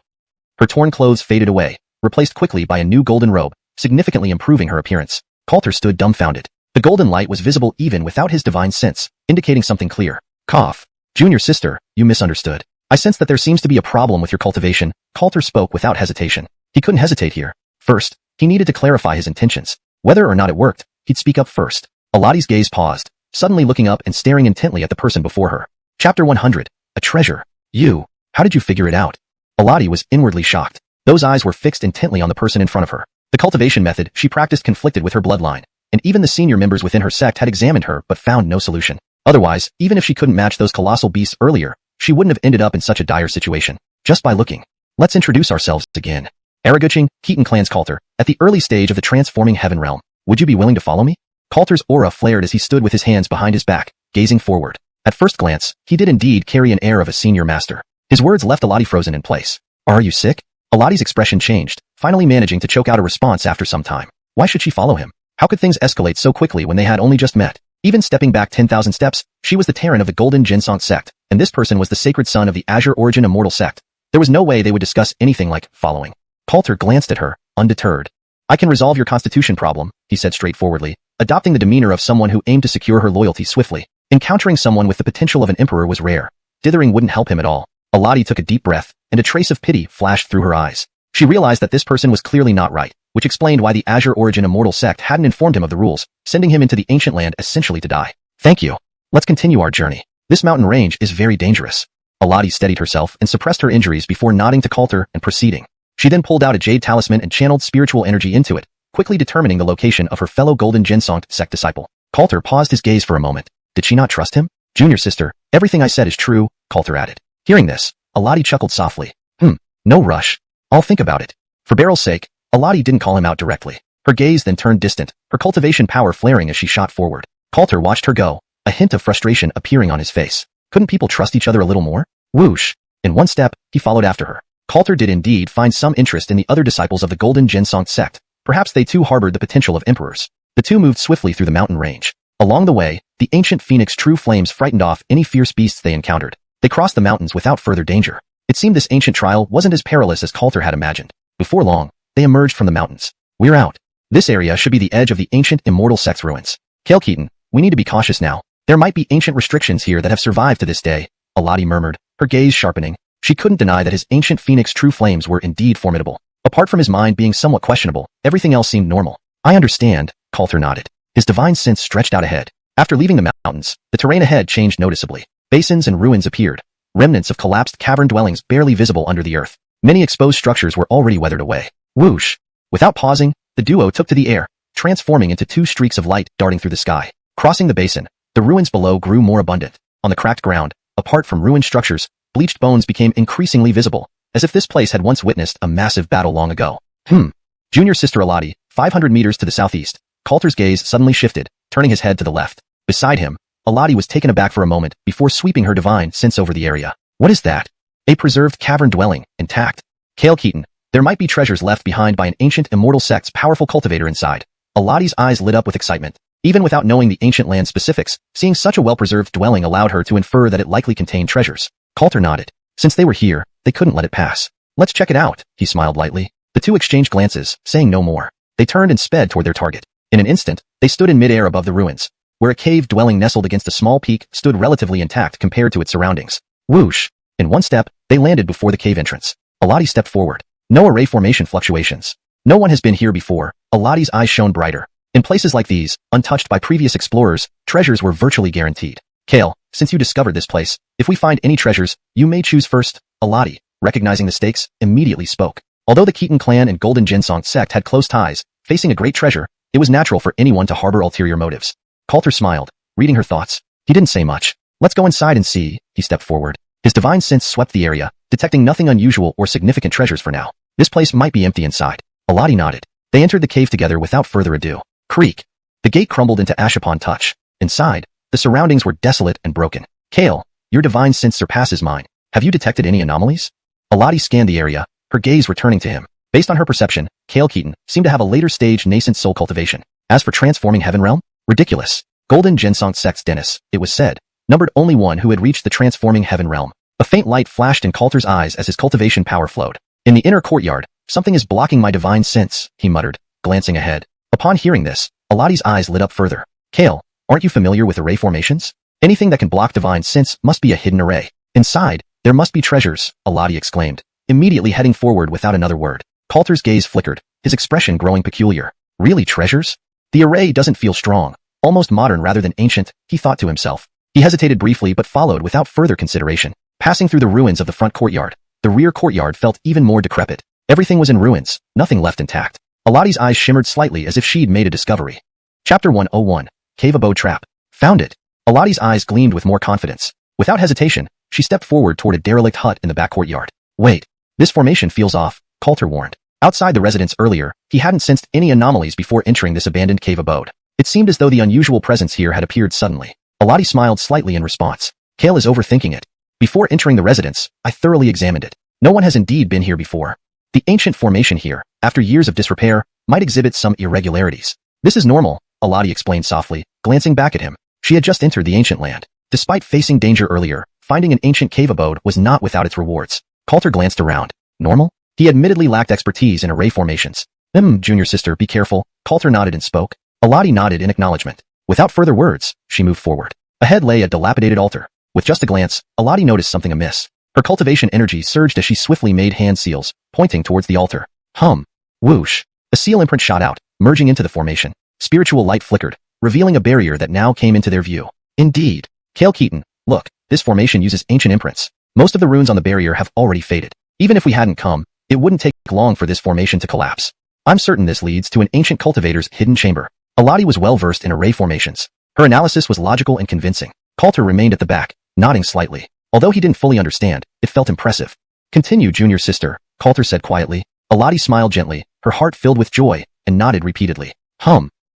Her torn clothes faded away, replaced quickly by a new golden robe, significantly improving her appearance. Coulter stood dumbfounded. The golden light was visible even without his divine sense, indicating something clear. Cough. Junior sister, you misunderstood. I sense that there seems to be a problem with your cultivation. Coulter spoke without hesitation. He couldn't hesitate here. First, he needed to clarify his intentions. Whether or not it worked, he'd speak up first. Alati's gaze paused, suddenly looking up and staring intently at the person before her. Chapter 100. A treasure. You. How did you figure it out? Alati was inwardly shocked. Those eyes were fixed intently on the person in front of her. The cultivation method she practiced conflicted with her bloodline, and even the senior members within her sect had examined her but found no solution. Otherwise, even if she couldn't match those colossal beasts earlier, she wouldn't have ended up in such a dire situation. Just by looking. Let's introduce ourselves again. Araguching, Keaton Clan's Coulter, at the early stage of the transforming heaven realm. Would you be willing to follow me? Coulter's aura flared as he stood with his hands behind his back, gazing forward. At first glance, he did indeed carry an air of a senior master. His words left Alati frozen in place. Are you sick? Alati's expression changed, finally managing to choke out a response after some time. Why should she follow him? How could things escalate so quickly when they had only just met? Even stepping back 10,000 steps, she was the Terran of the Golden Jinsong sect, and this person was the sacred son of the Azure Origin Immortal sect. There was no way they would discuss anything like following. Coulter glanced at her, undeterred. I can resolve your constitution problem, he said straightforwardly, adopting the demeanor of someone who aimed to secure her loyalty swiftly. Encountering someone with the potential of an emperor was rare. Dithering wouldn't help him at all. Alati took a deep breath, and a trace of pity flashed through her eyes. She realized that this person was clearly not right, which explained why the Azure Origin Immortal sect hadn't informed him of the rules, sending him into the ancient land essentially to die. Thank you. Let's continue our journey. This mountain range is very dangerous. Alati steadied herself and suppressed her injuries before nodding to Coulter and proceeding. She then pulled out a jade talisman and channeled spiritual energy into it, quickly determining the location of her fellow Golden Jinsong sect disciple. Coulter paused his gaze for a moment. Did she not trust him? Junior sister, everything I said is true, Coulter added. Hearing this, Alati chuckled softly. No rush. I'll think about it. For Beryl's sake, Alati didn't call him out directly. Her gaze then turned distant, her cultivation power flaring as she shot forward. Coulter watched her go, a hint of frustration appearing on his face. Couldn't people trust each other a little more? Whoosh. In one step, he followed after her. Coulter did indeed find some interest in the other disciples of the Golden Jinsong sect. Perhaps they too harbored the potential of emperors. The two moved swiftly through the mountain range. Along the way, the ancient phoenix true flames frightened off any fierce beasts they encountered. They crossed the mountains without further danger. It seemed this ancient trial wasn't as perilous as Coulter had imagined. Before long, they emerged from the mountains. We're out. This area should be the edge of the ancient immortal sect's ruins. Kale Keaton, we need to be cautious now. There might be ancient restrictions here that have survived to this day, Alati murmured, her gaze sharpening. She couldn't deny that his ancient phoenix true flames were indeed formidable. Apart from his mind being somewhat questionable, everything else seemed normal. I understand, Coulter nodded. His divine sense stretched out ahead. After leaving the mountains, the terrain ahead changed noticeably. Basins and ruins appeared. Remnants of collapsed cavern dwellings barely visible under the earth. Many exposed structures were already weathered away. Whoosh! Without pausing, the duo took to the air, transforming into 2 streaks of light darting through the sky. Crossing the basin, the ruins below grew more abundant. On the cracked ground, apart from ruined structures, bleached bones became increasingly visible, as if this place had once witnessed a massive battle long ago. Junior sister Alati, 500 meters to the southeast. Coulter's gaze suddenly shifted, turning his head to the left. Beside him, Alati was taken aback for a moment before sweeping her divine sense over the area. What is that? A preserved cavern dwelling, intact. Kale Keaton, there might be treasures left behind by an ancient immortal sect's powerful cultivator inside. Alati's eyes lit up with excitement. Even without knowing the ancient land specifics, seeing such a well-preserved dwelling allowed her to infer that it likely contained treasures. Coulter nodded. Since they were here, they couldn't let it pass. Let's check it out, he smiled lightly. The two exchanged glances, saying no more. They turned and sped toward their target. In an instant, they stood in midair above the ruins, where a cave dwelling nestled against a small peak stood relatively intact compared to its surroundings. Whoosh! In one step, they landed before the cave entrance. Alati stepped forward. No array formation fluctuations. No one has been here before. Alati's eyes shone brighter. In places like these, untouched by previous explorers, treasures were virtually guaranteed. Kale, since you discovered this place, if we find any treasures, you may choose first. Alati, recognizing the stakes, immediately spoke. Although the Keaton clan and Golden Jinsong sect had close ties, facing a great treasure, it was natural for anyone to harbor ulterior motives. Coulter smiled, reading her thoughts. He didn't say much. Let's go inside and see. He stepped forward. His divine sense swept the area, detecting nothing unusual or significant treasures for now. This place might be empty inside. Alati nodded. They entered the cave together without further ado. Creak. The gate crumbled into ash upon touch. Inside, the surroundings were desolate and broken. Kale, your divine sense surpasses mine. Have you detected any anomalies? Aladi scanned the area, her gaze returning to him. Based on her perception, Kale Keaton seemed to have a later stage nascent soul cultivation. As for transforming Heaven Realm, ridiculous. Golden Ginsong Sect's Dennis, it was said, numbered only one who had reached the transforming Heaven Realm. A faint light flashed in Coulter's eyes as his cultivation power flowed. In the inner courtyard, something is blocking my divine sense, he muttered, glancing ahead. Upon hearing this, Aladi's eyes lit up further. Kale, aren't you familiar with array formations? Anything that can block divine sense must be a hidden array. Inside, there must be treasures, Aladi exclaimed, immediately heading forward without another word. Coulter's gaze flickered, his expression growing peculiar. Really treasures? The array doesn't feel strong, almost modern rather than ancient, he thought to himself. He hesitated briefly but followed without further consideration. Passing through the ruins of the front courtyard, the rear courtyard felt even more decrepit. Everything was in ruins, nothing left intact. Aladi's eyes shimmered slightly as if she'd made a discovery. Chapter 101, Cave Abode Trap. Found it. Aladi's eyes gleamed with more confidence. Without hesitation, she stepped forward toward a derelict hut in the back courtyard. Wait, this formation feels off, Coulter warned. Outside the residence earlier, he hadn't sensed any anomalies before entering this abandoned cave abode. It seemed as though the unusual presence here had appeared suddenly. Aladi smiled slightly in response. Kale is overthinking it. Before entering the residence, I thoroughly examined it. No one has indeed been here before. The ancient formation here, after years of disrepair, might exhibit some irregularities. This is normal, Aladi explained softly, glancing back at him. She had just entered the ancient land. Despite facing danger earlier, finding an ancient cave abode was not without its rewards. Coulter glanced around. Normal? He admittedly lacked expertise in array formations. Junior sister, be careful, Coulter nodded and spoke. Aladi nodded in acknowledgement. Without further words, she moved forward. Ahead lay a dilapidated altar. With just a glance, Aladi noticed something amiss. Her cultivation energy surged as she swiftly made hand seals, pointing towards the altar. Whoosh. A seal imprint shot out, merging into the formation. Spiritual light flickered, revealing a barrier that now came into their view. Indeed. Kale Keaton, look, this formation uses ancient imprints. Most of the runes on the barrier have already faded. Even if we hadn't come, it wouldn't take long for this formation to collapse. I'm certain this leads to an ancient cultivator's hidden chamber. Aladi was well versed in array formations. Her analysis was logical and convincing. Coulter remained at the back, nodding slightly. Although he didn't fully understand, it felt impressive. Continue, junior sister, Coulter said quietly. Aladi smiled gently, her heart filled with joy, and nodded repeatedly.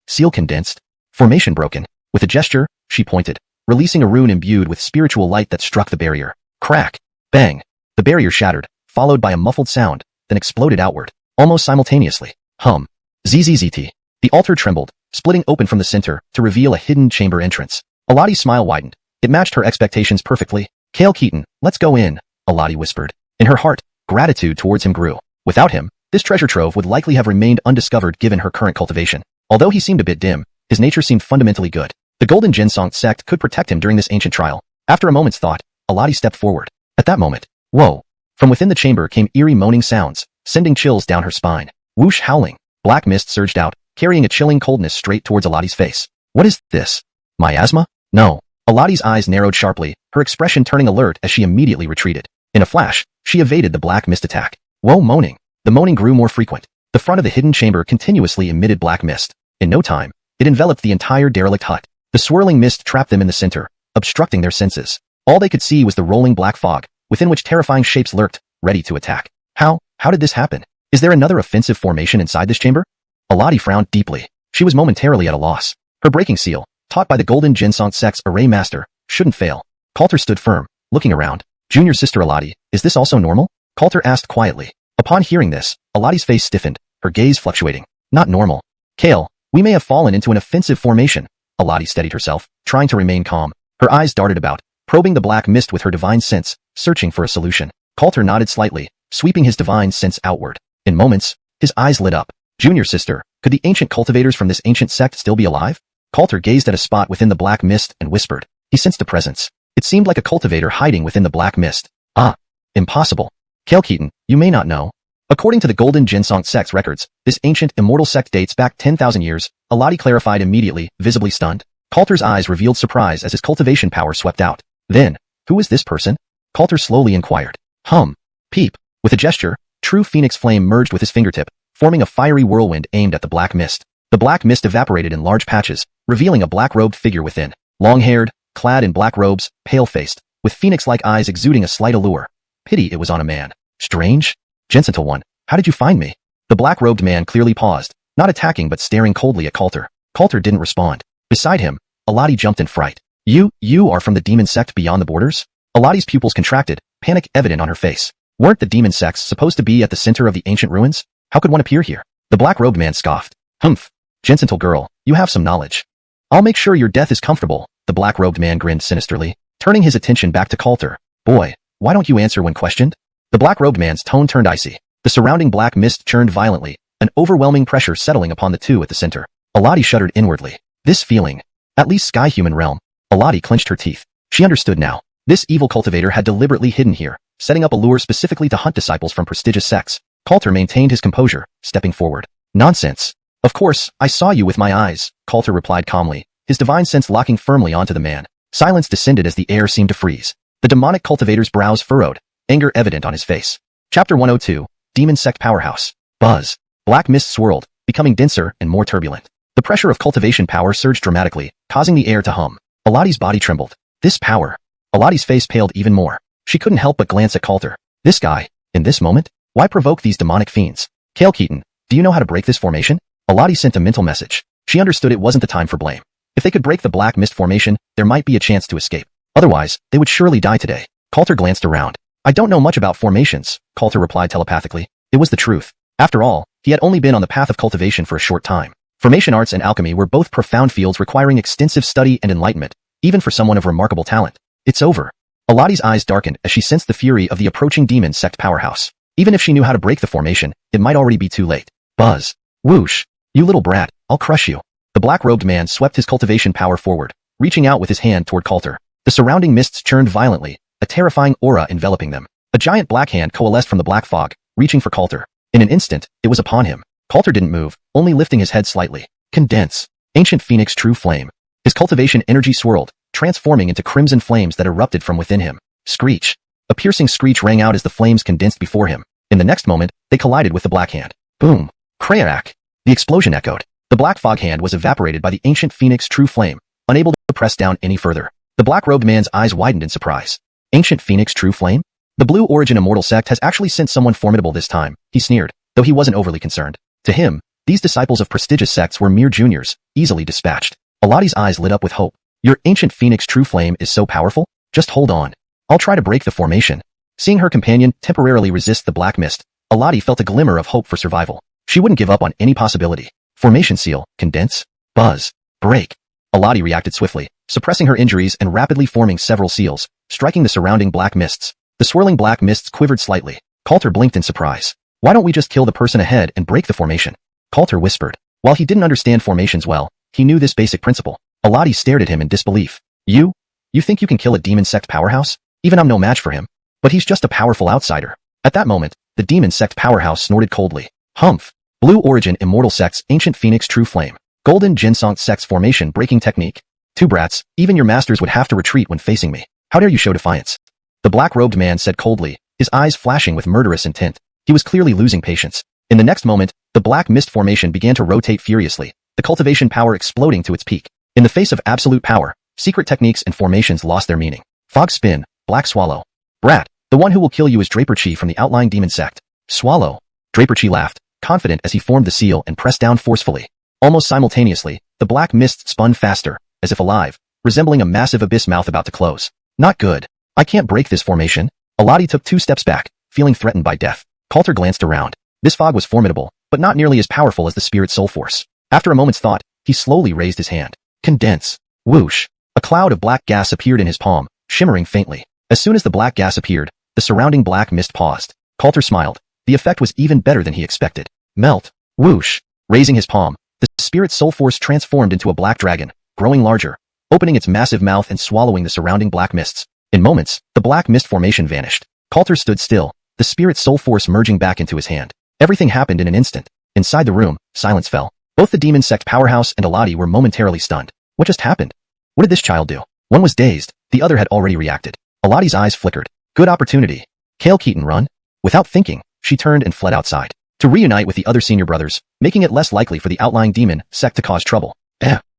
Seal condensed. Formation broken. With a gesture, she pointed, releasing a rune imbued with spiritual light that struck the barrier. Crack. Bang. The barrier shattered, followed by a muffled sound, then exploded outward, almost simultaneously. ZZZT. The altar trembled, splitting open from the center to reveal a hidden chamber entrance. Aladi's smile widened. It matched her expectations perfectly. Kale Keaton, let's go in, Aladi whispered. In her heart, gratitude towards him grew. Without him, this treasure trove would likely have remained undiscovered given her current cultivation. Although he seemed a bit dim, his nature seemed fundamentally good. The Golden Ginsong sect could protect him during this ancient trial. After a moment's thought, Aladi stepped forward. At that moment, whoa! From within the chamber came eerie moaning sounds, sending chills down her spine. Whoosh howling. Black mist surged out, carrying a chilling coldness straight towards Aladi's face. What is this? Miasma? No. Aladi's eyes narrowed sharply, her expression turning alert as she immediately retreated. In a flash, she evaded the black mist attack. Whoa, moaning. The moaning grew more frequent. The front of the hidden chamber continuously emitted black mist. In no time, it enveloped the entire derelict hut. The swirling mist trapped them in the center, obstructing their senses. All they could see was the rolling black fog, within which terrifying shapes lurked, ready to attack. How did this happen? Is there another offensive formation inside this chamber? Aladi frowned deeply. She was momentarily at a loss. Her breaking seal, taught by the Golden Ginsong sect's array master, shouldn't fail. Coulter stood firm, looking around. Junior sister Aladi, is this also normal? Coulter asked quietly. Upon hearing this, Aladi's face stiffened, her gaze fluctuating. Not normal. Kale, we may have fallen into an offensive formation. Aladi steadied herself, trying to remain calm. Her eyes darted about, probing the black mist with her divine sense, searching for a solution. Coulter nodded slightly, sweeping his divine sense outward. In moments, his eyes lit up. Junior sister, could the ancient cultivators from this ancient sect still be alive? Coulter gazed at a spot within the black mist and whispered. He sensed a presence. It seemed like a cultivator hiding within the black mist. Impossible. Kale Keaton, you may not know. According to the Golden Ginsong sect's records, this ancient immortal sect dates back 10,000 years, Aladi clarified immediately, visibly stunned. Coulter's eyes revealed surprise as his cultivation power swept out. Then, who is this person? Coulter slowly inquired. Peep. With a gesture, true phoenix flame merged with his fingertip, forming a fiery whirlwind aimed at the black mist. The black mist evaporated in large patches, revealing a black-robed figure within. Long-haired, clad in black robes, pale-faced, with phoenix-like eyes exuding a slight allure. Pity it was on a man. Strange? Gentle one, how did you find me? The black-robed man clearly paused, not attacking but staring coldly at Coulter. Coulter didn't respond. Beside him, Aladi jumped in fright. You are from the demon sect beyond the borders? Aladi's pupils contracted, panic evident on her face. Weren't the demon sects supposed to be at the center of the ancient ruins? How could one appear here? The black-robed man scoffed. Humph. Gentile girl, you have some knowledge. I'll make sure your death is comfortable, the black-robed man grinned sinisterly, turning his attention back to Coulter. Boy, why don't you answer when questioned? The black-robed man's tone turned icy. The surrounding black mist churned violently, an overwhelming pressure settling upon the two at the center. Alati shuddered inwardly. This feeling. At least sky-human realm. Alati clenched her teeth. She understood now. This evil cultivator had deliberately hidden here, setting up a lure specifically to hunt disciples from prestigious sects. Coulter maintained his composure, stepping forward. Nonsense. Of course, I saw you with my eyes, Coulter replied calmly, his divine sense locking firmly onto the man. Silence descended as the air seemed to freeze. The demonic cultivator's brows furrowed, anger evident on his face. Chapter 102, Demon Sect Powerhouse. Buzz. Black mist swirled, becoming denser and more turbulent. The pressure of cultivation power surged dramatically, causing the air to hum. Alati's body trembled. This power. Alati's face paled even more. She couldn't help but glance at Coulter. This guy, in this moment? Why provoke these demonic fiends? Kale Keaton, do you know how to break this formation? Alati sent a mental message. She understood it wasn't the time for blame. If they could break the black mist formation, there might be a chance to escape. Otherwise, they would surely die today. Coulter glanced around. I don't know much about formations, Coulter replied telepathically. It was the truth. After all, he had only been on the path of cultivation for a short time. Formation arts and alchemy were both profound fields requiring extensive study and enlightenment, even for someone of remarkable talent. It's over. Alati's eyes darkened as she sensed the fury of the approaching demon sect powerhouse. Even if she knew how to break the formation, it might already be too late. Buzz. Whoosh. You little brat, I'll crush you. The black-robed man swept his cultivation power forward, reaching out with his hand toward Coulter. The surrounding mists churned violently, a terrifying aura enveloping them. A giant black hand coalesced from the black fog, reaching for Coulter. In an instant, it was upon him. Coulter didn't move, only lifting his head slightly. Condense. Ancient Phoenix True Flame. His cultivation energy swirled, transforming into crimson flames that erupted from within him. Screech. A piercing screech rang out as the flames condensed before him. In the next moment, they collided with the black hand. Boom. Crayak. The explosion echoed. The black fog hand was evaporated by the ancient Phoenix True Flame, unable to press down any further. The black-robed man's eyes widened in surprise. Ancient Phoenix True Flame? The Blue Origin Immortal sect has actually sent someone formidable this time, he sneered, though he wasn't overly concerned. To him, these disciples of prestigious sects were mere juniors, easily dispatched. Alati's eyes lit up with hope. Your ancient Phoenix True Flame is so powerful? Just hold on. I'll try to break the formation. Seeing her companion temporarily resist the black mist, Alati felt a glimmer of hope for survival. She wouldn't give up on any possibility. Formation seal, condense, buzz, break. Alati reacted swiftly, suppressing her injuries and rapidly forming several seals, striking the surrounding black mists. The swirling black mists quivered slightly. Coulter blinked in surprise. Why don't we just kill the person ahead and break the formation? Coulter whispered. While he didn't understand formations well, he knew this basic principle. Alati stared at him in disbelief. You think you can kill a demon sect powerhouse? Even I'm no match for him. But he's just a powerful outsider. At that moment, the demon sect powerhouse snorted coldly. Humph. Blue Origin Immortal Sect's Ancient Phoenix True Flame. Golden Ginsong Sect's Formation Breaking Technique. Two brats, even your masters would have to retreat when facing me. How dare you show defiance? The black-robed man said coldly, his eyes flashing with murderous intent. He was clearly losing patience. In the next moment, the black mist formation began to rotate furiously, the cultivation power exploding to its peak. In the face of absolute power, secret techniques and formations lost their meaning. Fog Spin, Black Swallow. Brat, the one who will kill you is Draper Chi from the outlying demon sect. Swallow. Draper Chi laughed, confident as he formed the seal and pressed down forcefully. Almost simultaneously, the black mist spun faster, as if alive, resembling a massive abyss mouth about to close. Not good. I can't break this formation. Alati took 2 steps back, feeling threatened by death. Coulter glanced around. This fog was formidable, but not nearly as powerful as the spirit soul force. After a moment's thought, he slowly raised his hand. Condense. Whoosh. A cloud of black gas appeared in his palm, shimmering faintly. As soon as the black gas appeared, the surrounding black mist paused. Coulter smiled. The effect was even better than he expected. Melt. Whoosh. Raising his palm, the spirit soul force transformed into a black dragon, growing larger, opening its massive mouth and swallowing the surrounding black mists. In moments, the black mist formation vanished. Coulter stood still, the spirit soul force merging back into his hand. Everything happened in an instant. Inside the room, silence fell. Both the demon sect powerhouse and Alati were momentarily stunned. What just happened? What did this child do? One was dazed, the other had already reacted. Alati's eyes flickered. Good opportunity. Kale Keaton, run. Without thinking, she turned and fled outside, to reunite with the other senior brothers, making it less likely for the outlying demon sect to cause trouble.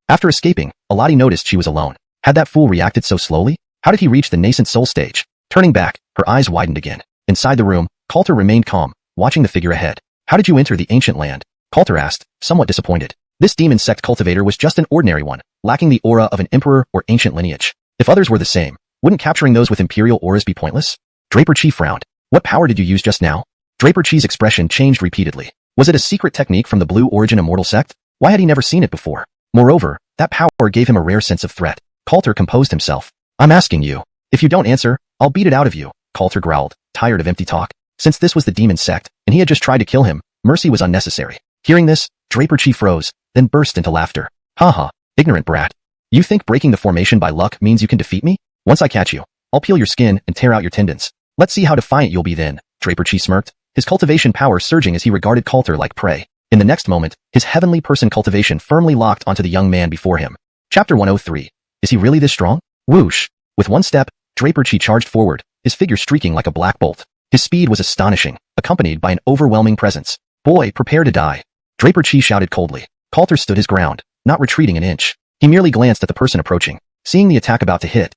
After escaping, Alati noticed she was alone. Had that fool reacted so slowly? How did he reach the nascent soul stage? Turning back, her eyes widened again. Inside the room, Coulter remained calm, watching the figure ahead. How did you enter the ancient land? Coulter asked, somewhat disappointed. This demon sect cultivator was just an ordinary one, lacking the aura of an emperor or ancient lineage. If others were the same, wouldn't capturing those with imperial auras be pointless? Draper Chi frowned. What power did you use just now? Draper Chi's expression changed repeatedly. Was it a secret technique from the Blue Origin Immortal sect? Why had he never seen it before? Moreover, that power gave him a rare sense of threat. Coulter composed himself. I'm asking you. If you don't answer, I'll beat it out of you, Coulter growled, tired of empty talk. Since this was the demon sect, and he had just tried to kill him, mercy was unnecessary. Hearing this, Draper Chi froze, then burst into laughter. Haha, ignorant brat. You think breaking the formation by luck means you can defeat me? Once I catch you, I'll peel your skin and tear out your tendons. Let's see how defiant you'll be then, Draper Chi smirked, his cultivation power surging as he regarded Coulter like prey. In the next moment, his heavenly person cultivation firmly locked onto the young man before him. Chapter 103. Is he really this strong? Whoosh. With one step, Draper Chi charged forward, his figure streaking like a black bolt. His speed was astonishing, accompanied by an overwhelming presence. Boy, prepare to die. Draper Chi shouted coldly. Coulter stood his ground, not retreating an inch. He merely glanced at the person approaching, seeing the attack about to hit.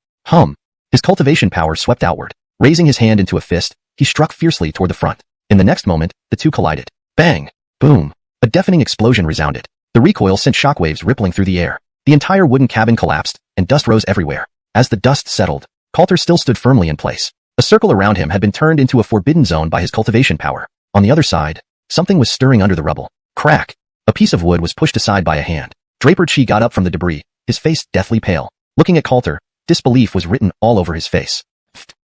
His cultivation power swept outward. Raising his hand into a fist, he struck fiercely toward the front. In the next moment, the two collided. Bang! Boom! A deafening explosion resounded. The recoil sent shockwaves rippling through the air. The entire wooden cabin collapsed, and dust rose everywhere. As the dust settled, Coulter still stood firmly in place. A circle around him had been turned into a forbidden zone by his cultivation power. On the other side, something was stirring under the rubble. Crack! A piece of wood was pushed aside by a hand. Draper Chi got up from the debris, his face deathly pale. Looking at Coulter, disbelief was written all over his face.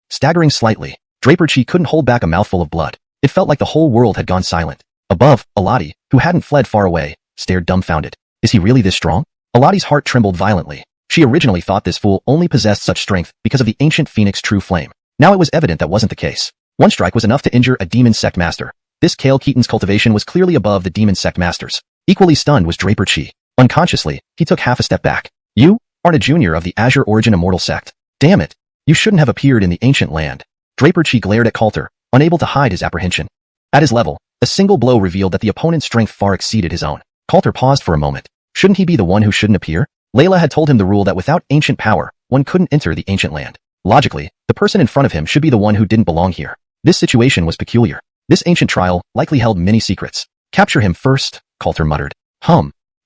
Staggering slightly, Draper Chi couldn't hold back a mouthful of blood. It felt like the whole world had gone silent. Above, Alati, who hadn't fled far away, stared dumbfounded. Is he really this strong? Alati's heart trembled violently. She originally thought this fool only possessed such strength because of the ancient phoenix true flame. Now it was evident that wasn't the case. One strike was enough to injure a demon sect master. This Kale Keaton's cultivation was clearly above the demon sect master's. Equally stunned was Draper Chi. Unconsciously, he took half a step back. You aren't a junior of the Azure Origin Immortal sect. Damn it. You shouldn't have appeared in the ancient land. Draper Chi glared at Coulter, unable to hide his apprehension. At his level, a single blow revealed that the opponent's strength far exceeded his own. Coulter paused for a moment. Shouldn't he be the one who shouldn't appear? Layla had told him the rule that without ancient power, one couldn't enter the ancient land. Logically, the person in front of him should be the one who didn't belong here. This situation was peculiar. This ancient trial likely held many secrets. Capture him first, Coulter muttered.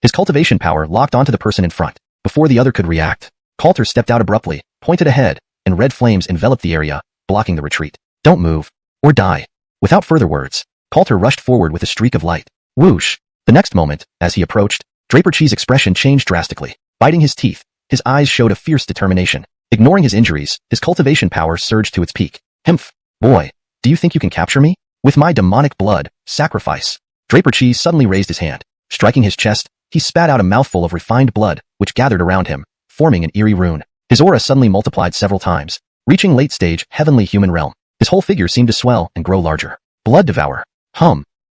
His cultivation power locked onto the person in front. Before the other could react, Coulter stepped out abruptly, pointed ahead, and red flames enveloped the area, blocking the retreat. Don't move, or die. Without further words, Coulter rushed forward with a streak of light. Whoosh! The next moment, as he approached, Draper Chi's expression changed drastically. Biting his teeth, his eyes showed a fierce determination. Ignoring his injuries, his cultivation power surged to its peak. Himph! Boy, do you think you can capture me? With my demonic blood, sacrifice. Draper Chi suddenly raised his hand. Striking his chest, he spat out a mouthful of refined blood, which gathered around him, forming an eerie rune. His aura suddenly multiplied several times, reaching late-stage, heavenly human realm. His whole figure seemed to swell and grow larger. Blood devour.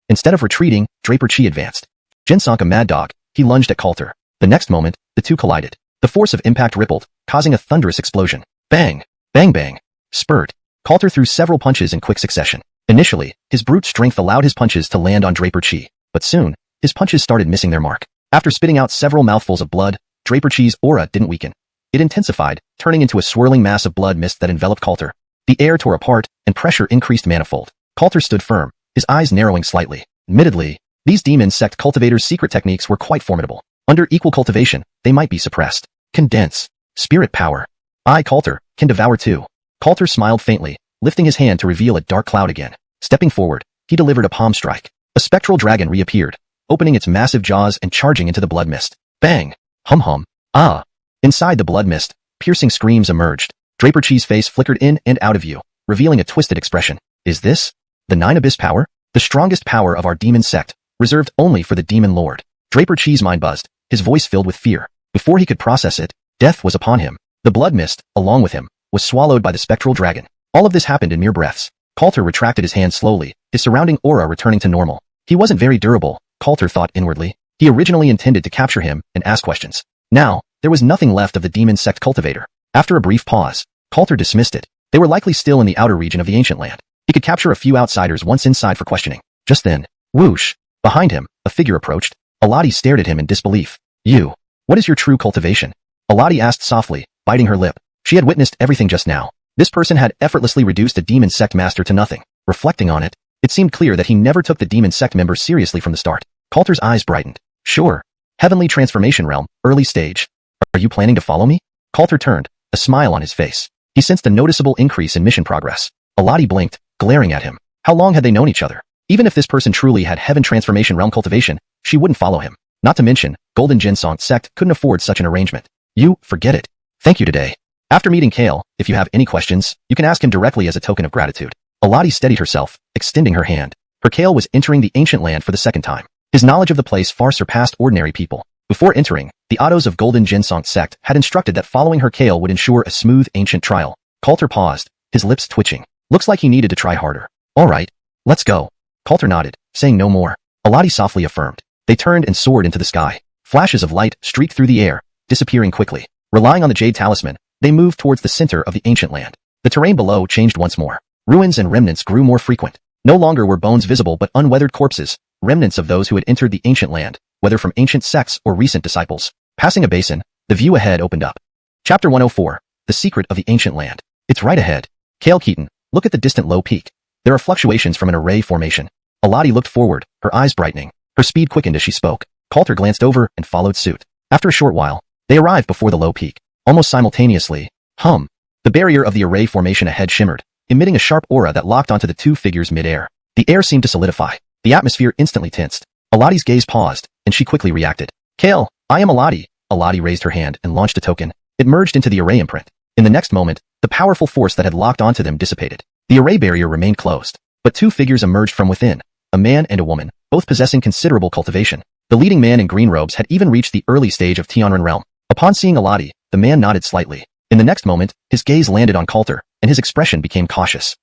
Instead of retreating, Draper Chi advanced. Xianxia mad dog, he lunged at Coulter. The next moment, the two collided. The force of impact rippled, causing a thunderous explosion. Bang! Bang bang! Spurt. Coulter threw several punches in quick succession. Initially, his brute strength allowed his punches to land on Draper Chi, but soon, his punches started missing their mark. After spitting out several mouthfuls of blood, Draper Chi's aura didn't weaken. It intensified, turning into a swirling mass of blood mist that enveloped Coulter. The air tore apart, and pressure increased manifold. Coulter stood firm, his eyes narrowing slightly. Admittedly, these demon sect cultivators' secret techniques were quite formidable. Under equal cultivation, they might be suppressed. Condense. Spirit power. I, Coulter, can devour too. Coulter smiled faintly, lifting his hand to reveal a dark cloud again. Stepping forward, he delivered a palm strike. A spectral dragon reappeared, opening its massive jaws and charging into the blood mist. Bang! Hum. Ah! Inside the blood mist, piercing screams emerged. Draper Chi's face flickered in and out of view, revealing a twisted expression. Is this the Nine Abyss power? The strongest power of our demon sect, reserved only for the demon lord. Draper Chi's mind buzzed, his voice filled with fear. Before he could process it, death was upon him. The blood mist, along with him, was swallowed by the spectral dragon. All of this happened in mere breaths. Coulter retracted his hand slowly, his surrounding aura returning to normal. He wasn't very durable, Coulter thought inwardly. He originally intended to capture him and ask questions. Now, there was nothing left of the demon sect cultivator. After a brief pause, Coulter dismissed it. They were likely still in the outer region of the ancient land. He could capture a few outsiders once inside for questioning. Just then, whoosh! Behind him, a figure approached. Alati stared at him in disbelief. You. What is your true cultivation? Alati asked softly, biting her lip. She had witnessed everything just now. This person had effortlessly reduced a demon sect master to nothing. Reflecting on it, it seemed clear that he never took the demon sect members seriously from the start. Coulter's eyes brightened. Sure. Heavenly transformation realm, early stage. Are you planning to follow me? Coulter turned, a smile on his face. He sensed a noticeable increase in mission progress. Alati blinked, glaring at him. How long had they known each other? Even if this person truly had heaven transformation realm cultivation, she wouldn't follow him. Not to mention, Golden Ginsong sect couldn't afford such an arrangement. You, forget it. Thank you today. After meeting Kale, if you have any questions, you can ask him directly as a token of gratitude. Alati steadied herself, extending her hand. For Kale was entering the ancient land for the second time. His knowledge of the place far surpassed ordinary people. Before entering, the Ottos of Golden Ginsong sect had instructed that following her Kale would ensure a smooth ancient trial. Coulter paused, his lips twitching. Looks like he needed to try harder. All right, let's go. Coulter nodded, saying no more. Alati softly affirmed. They turned and soared into the sky. Flashes of light streaked through the air, disappearing quickly. Relying on the jade talisman, they moved towards the center of the ancient land. The terrain below changed once more. Ruins and remnants grew more frequent. No longer were bones visible but unweathered corpses, remnants of those who had entered the ancient land, whether from ancient sects or recent disciples. Passing a basin, the view ahead opened up. Chapter 104, The Secret of the Ancient Land. It's right ahead. Kale Keaton, look at the distant low peak. There are fluctuations from an array formation. Alati looked forward, her eyes brightening. Her speed quickened as she spoke. Coulter glanced over and followed suit. After a short while, they arrived before the low peak. Almost simultaneously, the barrier of the array formation ahead shimmered, emitting a sharp aura that locked onto the two figures mid-air. The air seemed to solidify. The atmosphere instantly tensed. Alati's gaze paused, and she quickly reacted. Kale, I am Alati. Alati raised her hand and launched a token. It merged into the array imprint. In the next moment, the powerful force that had locked onto them dissipated. The array barrier remained closed, but two figures emerged from within, a man and a woman, both possessing considerable cultivation. The leading man in green robes had even reached the early stage of Tianren realm. Upon seeing Alati, the man nodded slightly. In the next moment, his gaze landed on Coulter, and his expression became cautious.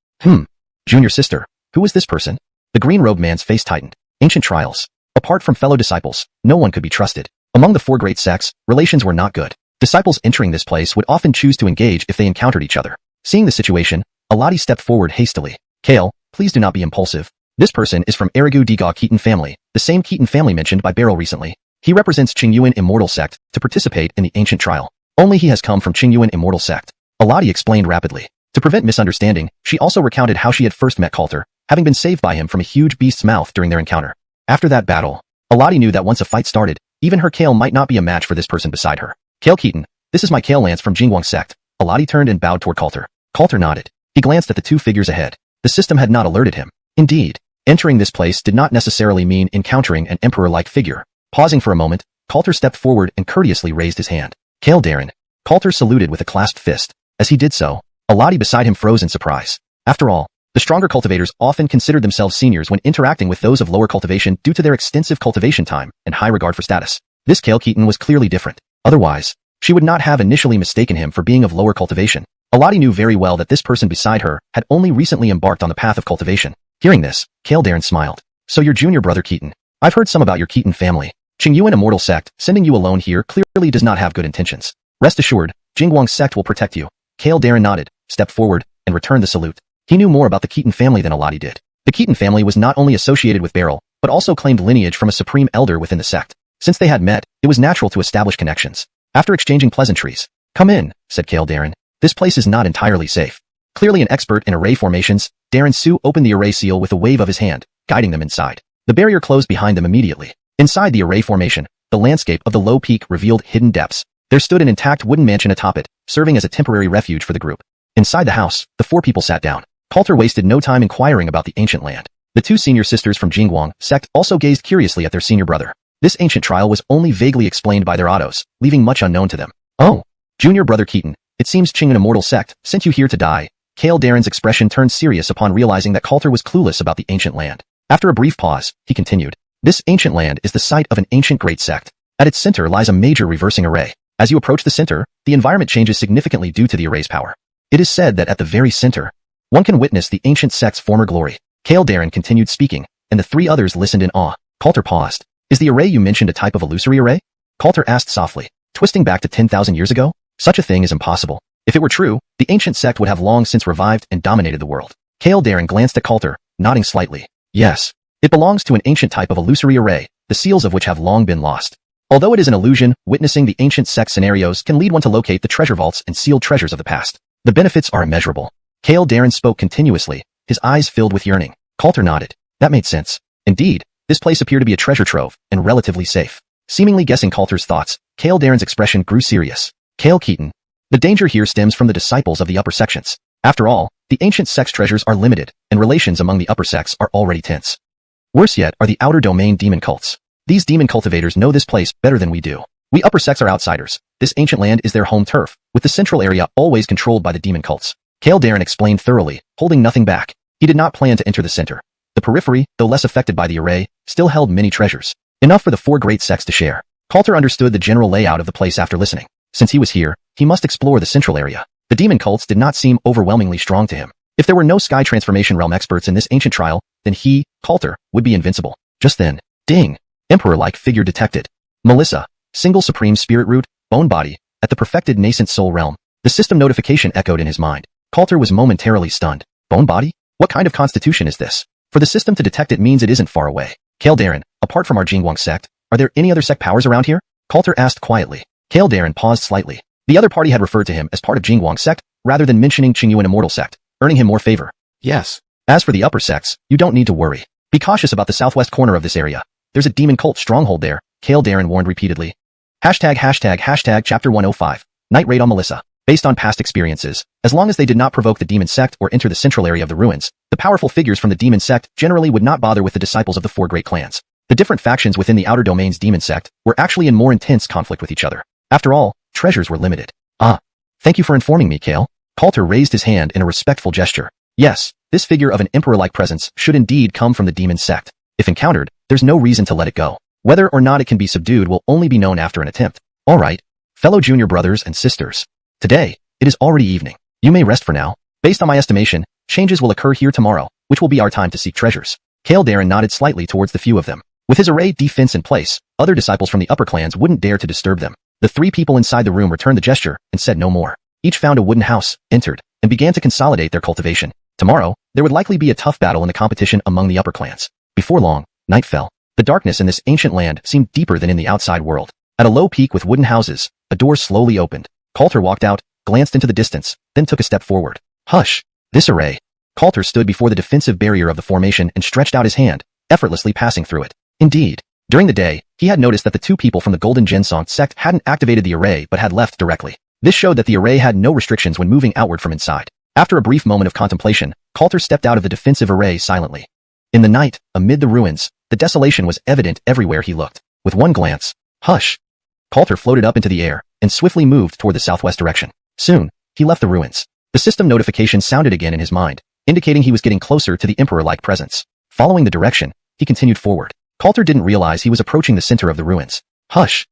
Junior sister, who is this person? The green-robed man's face tightened. Ancient trials. Apart from fellow disciples, no one could be trusted. Among the four great sects, relations were not good. Disciples entering this place would often choose to engage if they encountered each other. Seeing the situation, Alati stepped forward hastily. Kale, please do not be impulsive. This person is from Nidhogg Keaton family, the same Keaton family mentioned by Beryl recently. He represents Qingyuan Immortal Sect to participate in the ancient trial. Only he has come from Qingyuan Immortal Sect. Alati explained rapidly. To prevent misunderstanding, she also recounted how she had first met Coulter, having been saved by him from a huge beast's mouth during their encounter. After that battle, Alati knew that once a fight started, even her Kale might not be a match for this person beside her. Kale Keaton, this is my Kale Lance from Jingguang Sect. Alati turned and bowed toward Coulter. Coulter nodded. He glanced at the two figures ahead. The system had not alerted him. Indeed, entering this place did not necessarily mean encountering an emperor-like figure. Pausing for a moment, Coulter stepped forward and courteously raised his hand. Kale Darren. Coulter saluted with a clasped fist. As he did so, Alati beside him froze in surprise. After all, the stronger cultivators often considered themselves seniors when interacting with those of lower cultivation due to their extensive cultivation time and high regard for status. This Kale Keaton was clearly different. Otherwise, she would not have initially mistaken him for being of lower cultivation. Alati knew very well that this person beside her had only recently embarked on the path of cultivation. Hearing this, Kale Darren smiled. So your junior brother Keaton. I've heard some about your Keaton family. Qingyuan Immortal Sect, sending you alone here clearly does not have good intentions. Rest assured, Jingguang Sect will protect you. Kale Darren nodded, stepped forward, and returned the salute. He knew more about the Keaton family than Alati did. The Keaton family was not only associated with Beryl, but also claimed lineage from a supreme elder within the sect. Since they had met, it was natural to establish connections. After exchanging pleasantries, "Come in," said Kale Darren. "This place is not entirely safe." Clearly an expert in array formations, Darren Su opened the array seal with a wave of his hand, guiding them inside. The barrier closed behind them immediately. Inside the array formation, the landscape of the low peak revealed hidden depths. There stood an intact wooden mansion atop it, serving as a temporary refuge for the group. Inside the house, the four people sat down. Coulter wasted no time inquiring about the ancient land. The two senior sisters from Jingguang Sect also gazed curiously at their senior brother. This ancient trial was only vaguely explained by their Ottos, leaving much unknown to them. "Oh, junior brother Keaton, it seems Qingyuan Immortal Sect sent you here to die." Kale Darren's expression turned serious upon realizing that Coulter was clueless about the ancient land. After a brief pause, he continued. This ancient land is the site of an ancient great sect. At its center lies a major reversing array. As you approach the center, the environment changes significantly due to the array's power. It is said that at the very center, one can witness the ancient sect's former glory. Kale Darren continued speaking, and the three others listened in awe. Coulter paused. Is the array you mentioned a type of illusory array? Coulter asked softly. Twisting back to 10,000 years ago? Such a thing is impossible. If it were true, the ancient sect would have long since revived and dominated the world. Kale Darren glanced at Coulter, nodding slightly. Yes. It belongs to an ancient type of illusory array, the seals of which have long been lost. Although it is an illusion, witnessing the ancient sect scenarios can lead one to locate the treasure vaults and sealed treasures of the past. The benefits are immeasurable. Kale Darren spoke continuously, his eyes filled with yearning. Coulter nodded. That made sense. Indeed, this place appeared to be a treasure trove, and relatively safe. Seemingly guessing Coulter's thoughts, Kale Darren's expression grew serious. Kale Keaton. The danger here stems from the disciples of the upper sections. After all, The ancient sect's treasures are limited, and relations among the upper sects are already tense. Worse yet are the outer domain demon cults. These demon cultivators know this place better than we do. We upper sects are outsiders. This ancient land is their home turf, with the central area always controlled by the demon cults. Kale Darren explained thoroughly, holding nothing back. He did not plan to enter the center. The periphery, though less affected by the array, still held many treasures. Enough for the 4 great sects to share. Coulter understood the general layout of the place after listening. Since he was here, he must explore the central area. The demon cults did not seem overwhelmingly strong to him. If there were no Sky Transformation Realm experts in this ancient trial, then he, Coulter, would be invincible. Just then, ding! Emperor-like figure detected. Melissa, single supreme spirit root, bone body, at the perfected nascent soul realm. The system notification echoed in his mind. Coulter was momentarily stunned. Bone body? What kind of constitution is this? For the system to detect it means it isn't far away. Kale Darren, apart from our Jingguang sect, are there any other sect powers around here? Coulter asked quietly. Kale Darren paused slightly. The other party had referred to him as part of Jingguang sect, rather than mentioning Qingyuan Immortal sect, earning him more favor. Yes. As for the upper sects, you don't need to worry. Be cautious about the southwest corner of this area. There's a demon cult stronghold there, Kale Darren warned repeatedly. ####Chapter 105. Night Raid on Melissa. Based on past experiences, as long as they did not provoke the demon sect or enter the central area of the ruins, the powerful figures from the demon sect generally would not bother with the disciples of the 4 great clans. The different factions within the outer domain's demon sect were actually in more intense conflict with each other. After all, treasures were limited. Thank you for informing me, Kale. Coulter raised his hand in a respectful gesture. Yes, this figure of an emperor-like presence should indeed come from the demon sect. If encountered, there's no reason to let it go. Whether or not it can be subdued will only be known after an attempt. All right, fellow junior brothers and sisters. Today, it is already evening. You may rest for now. Based on my estimation, changes will occur here tomorrow, which will be our time to seek treasures. Kale Darren nodded slightly towards the few of them. With his array defense in place, other disciples from the upper clans wouldn't dare to disturb them. The 3 people inside the room returned the gesture and said no more. Each found a wooden house, entered, and began to consolidate their cultivation. Tomorrow, there would likely be a tough battle in the competition among the upper clans. Before long, night fell. The darkness in this ancient land seemed deeper than in the outside world. At a low peak with wooden houses, a door slowly opened. Coulter walked out, glanced into the distance, then took a step forward. Hush! This array. Coulter stood before the defensive barrier of the formation and stretched out his hand, effortlessly passing through it. Indeed, during the day, he had noticed that the 2 people from the Golden Ginsong sect hadn't activated the array but had left directly. This showed that the array had no restrictions when moving outward from inside. After a brief moment of contemplation, Coulter stepped out of the defensive array silently. In the night, amid the ruins, the desolation was evident everywhere he looked. With one glance, hush! Coulter floated up into the air and swiftly moved toward the southwest direction. Soon, he left the ruins. The system notification sounded again in his mind, indicating he was getting closer to the emperor-like presence. Following the direction, he continued forward. Coulter didn't realize he was approaching the center of the ruins. Hush!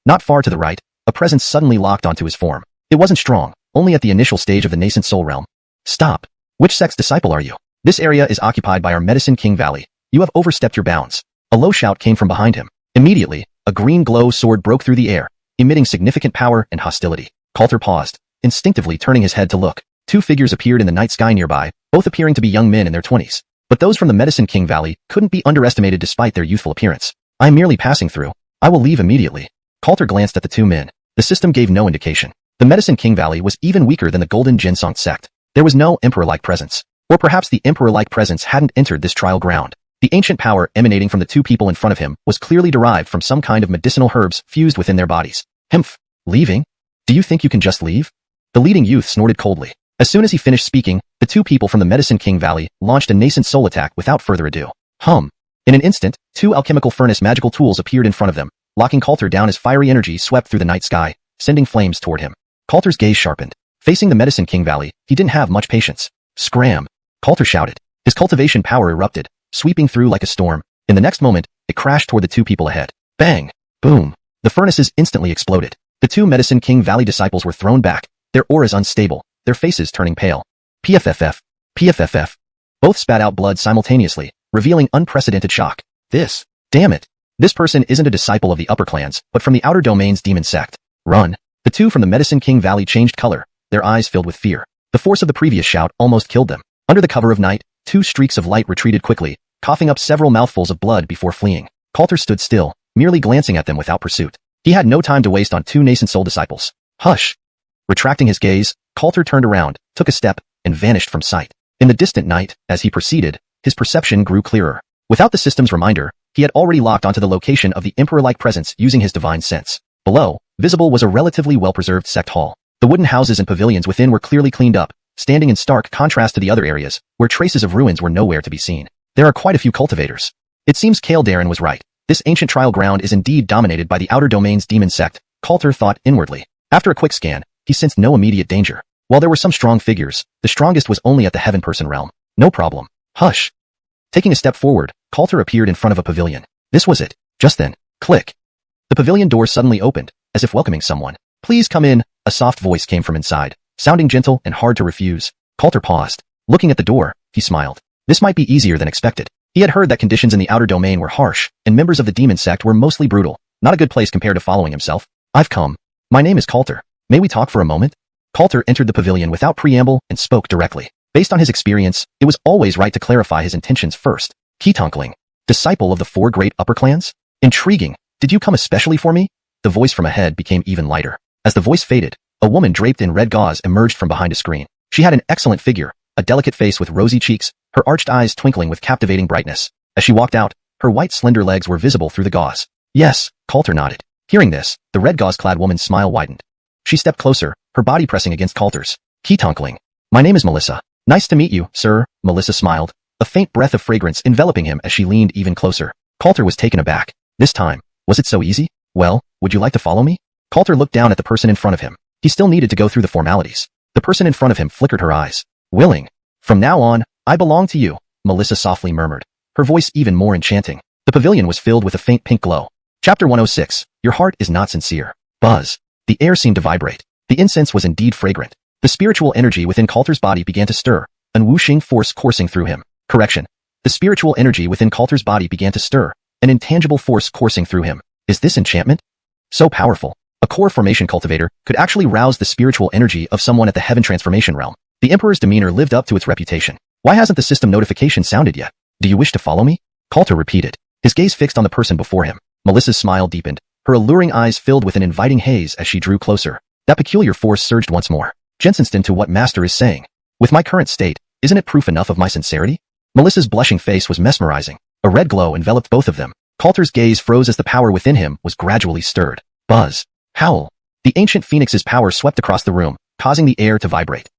Not far to the right, a presence suddenly locked onto his form. It wasn't strong, only at the initial stage of the nascent soul realm. Stop! Which sect's disciple are you? This area is occupied by our Medicine King Valley. You have overstepped your bounds. A low shout came from behind him. Immediately, a green glow sword broke through the air, emitting significant power and hostility. Coulter paused, instinctively turning his head to look. 2 figures appeared in the night sky nearby, both appearing to be young men in their 20s. But those from the Medicine King Valley couldn't be underestimated despite their youthful appearance. I'm merely passing through. I will leave immediately. Coulter glanced at the 2 men. The system gave no indication. The Medicine King Valley was even weaker than the Golden Ginsong sect. There was no emperor-like presence. Or perhaps the emperor-like presence hadn't entered this trial ground. The ancient power emanating from the 2 people in front of him was clearly derived from some kind of medicinal herbs fused within their bodies. Hmph! Leaving? Do you think you can just leave? The leading youth snorted coldly. As soon as he finished speaking, the 2 people from the Medicine King Valley launched a nascent soul attack without further ado. In an instant, 2 alchemical furnace magical tools appeared in front of them, locking Coulter down as fiery energy swept through the night sky, sending flames toward him. Coulter's gaze sharpened. Facing the Medicine King Valley, he didn't have much patience. Scram! Coulter shouted. His cultivation power erupted, sweeping through like a storm. In the next moment, it crashed toward the 2 people ahead. Bang! Boom! The furnaces instantly exploded. The 2 Medicine King Valley disciples were thrown back, their auras unstable, their faces turning pale. PFFF. PFFF. Both spat out blood simultaneously, revealing unprecedented shock. Damn it. This person isn't a disciple of the upper clans, but from the outer domain's demon sect. Run. The 2 from the Medicine King Valley changed color, their eyes filled with fear. The force of the previous shout almost killed them. Under the cover of night, 2 streaks of light retreated quickly, coughing up several mouthfuls of blood before fleeing. Coulter stood still, merely glancing at them without pursuit. He had no time to waste on 2 nascent soul disciples. Hush! Retracting his gaze, Coulter turned around, took a step, and vanished from sight. In the distant night, as he proceeded, his perception grew clearer. Without the system's reminder, he had already locked onto the location of the emperor-like presence using his divine sense. Below, visible was a relatively well-preserved sect hall. The wooden houses and pavilions within were clearly cleaned up, standing in stark contrast to the other areas, where traces of ruins were nowhere to be seen. There are quite a few cultivators. It seems Kale was right. This ancient trial ground is indeed dominated by the outer domain's demon sect, Coulter thought inwardly. After a quick scan, he sensed no immediate danger. While there were some strong figures, the strongest was only at the heaven person realm. No problem. Hush. Taking a step forward, Coulter appeared in front of a pavilion. This was it. Just then, click. The pavilion door suddenly opened, as if welcoming someone. Please come in, a soft voice came from inside, sounding gentle and hard to refuse. Coulter paused. Looking at the door, he smiled. This might be easier than expected. He had heard that conditions in the outer domain were harsh, and members of the demon sect were mostly brutal. Not a good place compared to following himself. I've come. My name is Coulter. May we talk for a moment? Coulter entered the pavilion without preamble and spoke directly. Based on his experience, it was always right to clarify his intentions first. Ketonkling, disciple of the 4 great upper clans? Intriguing. Did you come especially for me? The voice from ahead became even lighter. As the voice faded, a woman draped in red gauze emerged from behind a screen. She had an excellent figure, a delicate face with rosy cheeks, her arched eyes twinkling with captivating brightness. As she walked out, her white slender legs were visible through the gauze. Yes, Coulter nodded. Hearing this, the red gauze-clad woman's smile widened. She stepped closer, her body pressing against Coulter's. Ketonkling. My name is Melissa. Nice to meet you, sir, Melissa smiled, a faint breath of fragrance enveloping him as she leaned even closer. Coulter was taken aback. This time, was it so easy? Well, would you like to follow me? Coulter looked down at the person in front of him. He still needed to go through the formalities. The person in front of him flickered her eyes. Willing. From now on, I belong to you, Melissa softly murmured, her voice even more enchanting. The pavilion was filled with a faint pink glow. Chapter 106. Your heart is not sincere. Buzz. The air seemed to vibrate. The incense was indeed fragrant. The spiritual energy within Coulter's body began to stir, an Wuxia force coursing through him. Correction. The spiritual energy within Coulter's body began to stir, an intangible force coursing through him. Is this enchantment? So powerful. A core formation cultivator could actually rouse the spiritual energy of someone at the heaven transformation realm. The Emperor's demeanor lived up to its reputation. Why hasn't the system notification sounded yet? Do you wish to follow me? Coulter repeated, his gaze fixed on the person before him. Melissa's smile deepened, her alluring eyes filled with an inviting haze as she drew closer. That peculiar force surged once more. Jensenstein to what Master is saying. With my current state, isn't it proof enough of my sincerity? Melissa's blushing face was mesmerizing. A red glow enveloped both of them. Coulter's gaze froze as the power within him was gradually stirred. Buzz. Howl. The ancient phoenix's power swept across the room, causing the air to vibrate.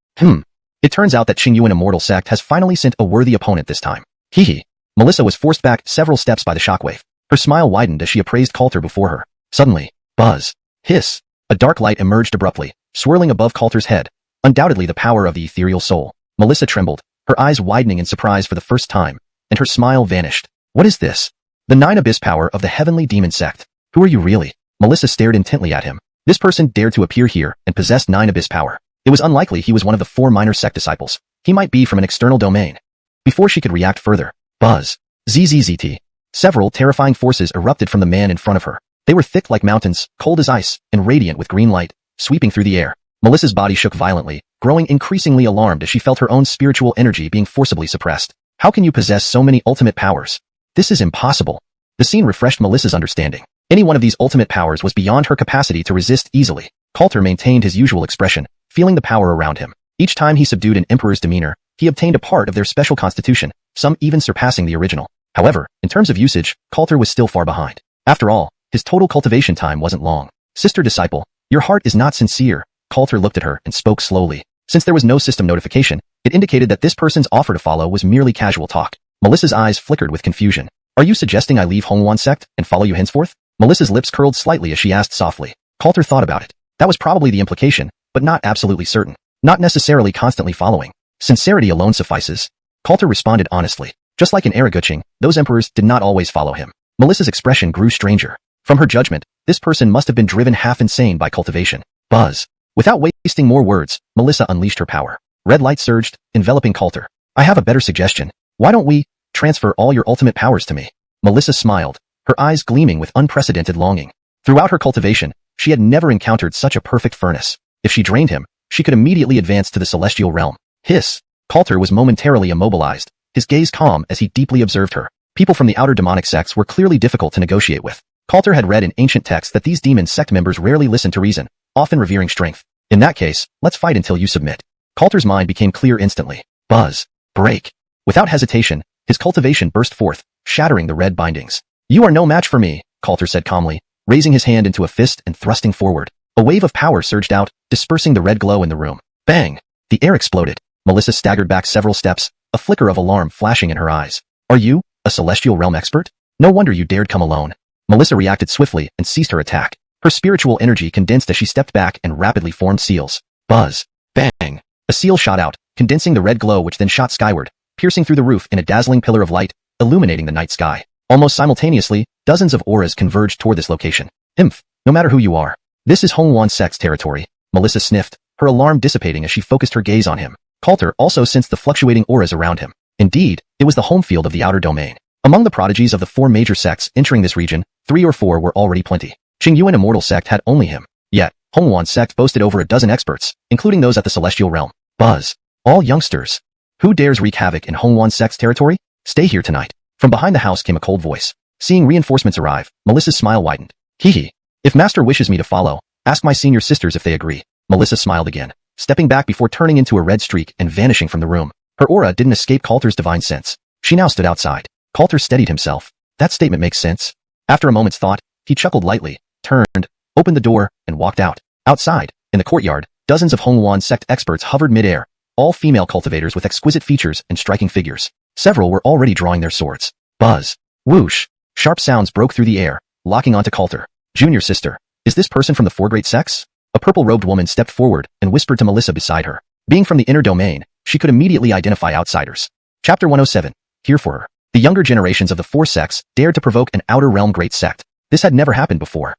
It turns out that Qingyuan Immortal Sect has finally sent a worthy opponent this time. Hee. Melissa was forced back several steps by the shockwave. Her smile widened as she appraised Coulter before her. Suddenly, buzz. Hiss. A dark light emerged abruptly, swirling above Coulter's head. Undoubtedly the power of the ethereal soul. Melissa trembled, her eyes widening in surprise for the first time, and her smile vanished. What is this? The 9 abyss power of the heavenly demon sect. Who are you really? Melissa stared intently at him. This person dared to appear here and possessed 9 abyss power. It was unlikely he was one of the 4 minor sect disciples. He might be from an external domain. Before she could react further, buzz. ZZZT. Several terrifying forces erupted from the man in front of her. They were thick like mountains, cold as ice, and radiant with green light, sweeping through the air. Melissa's body shook violently, growing increasingly alarmed as she felt her own spiritual energy being forcibly suppressed. How can you possess so many ultimate powers? This is impossible. The scene refreshed Melissa's understanding. Any one of these ultimate powers was beyond her capacity to resist easily. Coulter maintained his usual expression, feeling the power around him. Each time he subdued an emperor's demeanor, he obtained a part of their special constitution, some even surpassing the original. However, in terms of usage, Coulter was still far behind. After all, his total cultivation time wasn't long. Sister disciple, your heart is not sincere. Coulter looked at her and spoke slowly. Since there was no system notification, it indicated that this person's offer to follow was merely casual talk. Melissa's eyes flickered with confusion. Are you suggesting I leave Hongwan sect and follow you henceforth? Melissa's lips curled slightly as she asked softly. Coulter thought about it. That was probably the implication, but not absolutely certain. Not necessarily constantly following. Sincerity alone suffices. Coulter responded honestly. Just like in Araguching, those emperors did not always follow him. Melissa's expression grew stranger. From her judgment, this person must have been driven half insane by cultivation. Buzz. Without wasting more words, Melissa unleashed her power. Red light surged, enveloping Coulter. I have a better suggestion. Why don't we transfer all your ultimate powers to me? Melissa smiled, her eyes gleaming with unprecedented longing. Throughout her cultivation, she had never encountered such a perfect furnace. If she drained him, she could immediately advance to the celestial realm. Hiss. Coulter was momentarily immobilized, his gaze calm as he deeply observed her. People from the outer demonic sects were clearly difficult to negotiate with. Coulter had read in ancient texts that these demon sect members rarely listened to reason, often revering strength. In that case, let's fight until you submit. Coulter's mind became clear instantly. Buzz. Break. Without hesitation, his cultivation burst forth, shattering the red bindings. You are no match for me, Coulter said calmly, raising his hand into a fist and thrusting forward. A wave of power surged out, dispersing the red glow in the room. Bang! The air exploded. Melissa staggered back several steps, a flicker of alarm flashing in her eyes. Are you a celestial realm expert? No wonder you dared come alone. Melissa reacted swiftly and ceased her attack. Her spiritual energy condensed as she stepped back and rapidly formed seals. Buzz. Bang. A seal shot out, condensing the red glow which then shot skyward, piercing through the roof in a dazzling pillar of light, illuminating the night sky. Almost simultaneously, dozens of auras converged toward this location. Imph. No matter who you are. This is Hongwan Sect's territory. Melissa sniffed, her alarm dissipating as she focused her gaze on him. Coulter also sensed the fluctuating auras around him. Indeed, it was the home field of the outer domain. Among the prodigies of the 4 major sects entering this region, 3 or 4 were already plenty. Qingyuan Immortal Sect had only him. Yet, Hongwan Sect boasted over a dozen experts, including those at the Celestial Realm. Buzz. All youngsters. Who dares wreak havoc in Hongwan Sect's territory? Stay here tonight. From behind the house came a cold voice. Seeing reinforcements arrive, Melissa's smile widened. Hee. If Master wishes me to follow, ask my senior sisters if they agree. Melissa smiled again, stepping back before turning into a red streak and vanishing from the room. Her aura didn't escape Coulter's divine sense. She now stood outside. Coulter steadied himself. That statement makes sense. After a moment's thought, he chuckled lightly, turned, opened the door, and walked out. Outside, in the courtyard, dozens of Hongwan Sect experts hovered mid-air, all female cultivators with exquisite features and striking figures. Several were already drawing their swords. Buzz. Whoosh. Sharp sounds broke through the air, locking onto Coulter. Junior sister. Is this person from the 4 great sects? A purple-robed woman stepped forward and whispered to Melissa beside her. Being from the inner domain, she could immediately identify outsiders. Chapter 107. Here for her. The younger generations of the 4 sects dared to provoke an outer realm great sect. This had never happened before.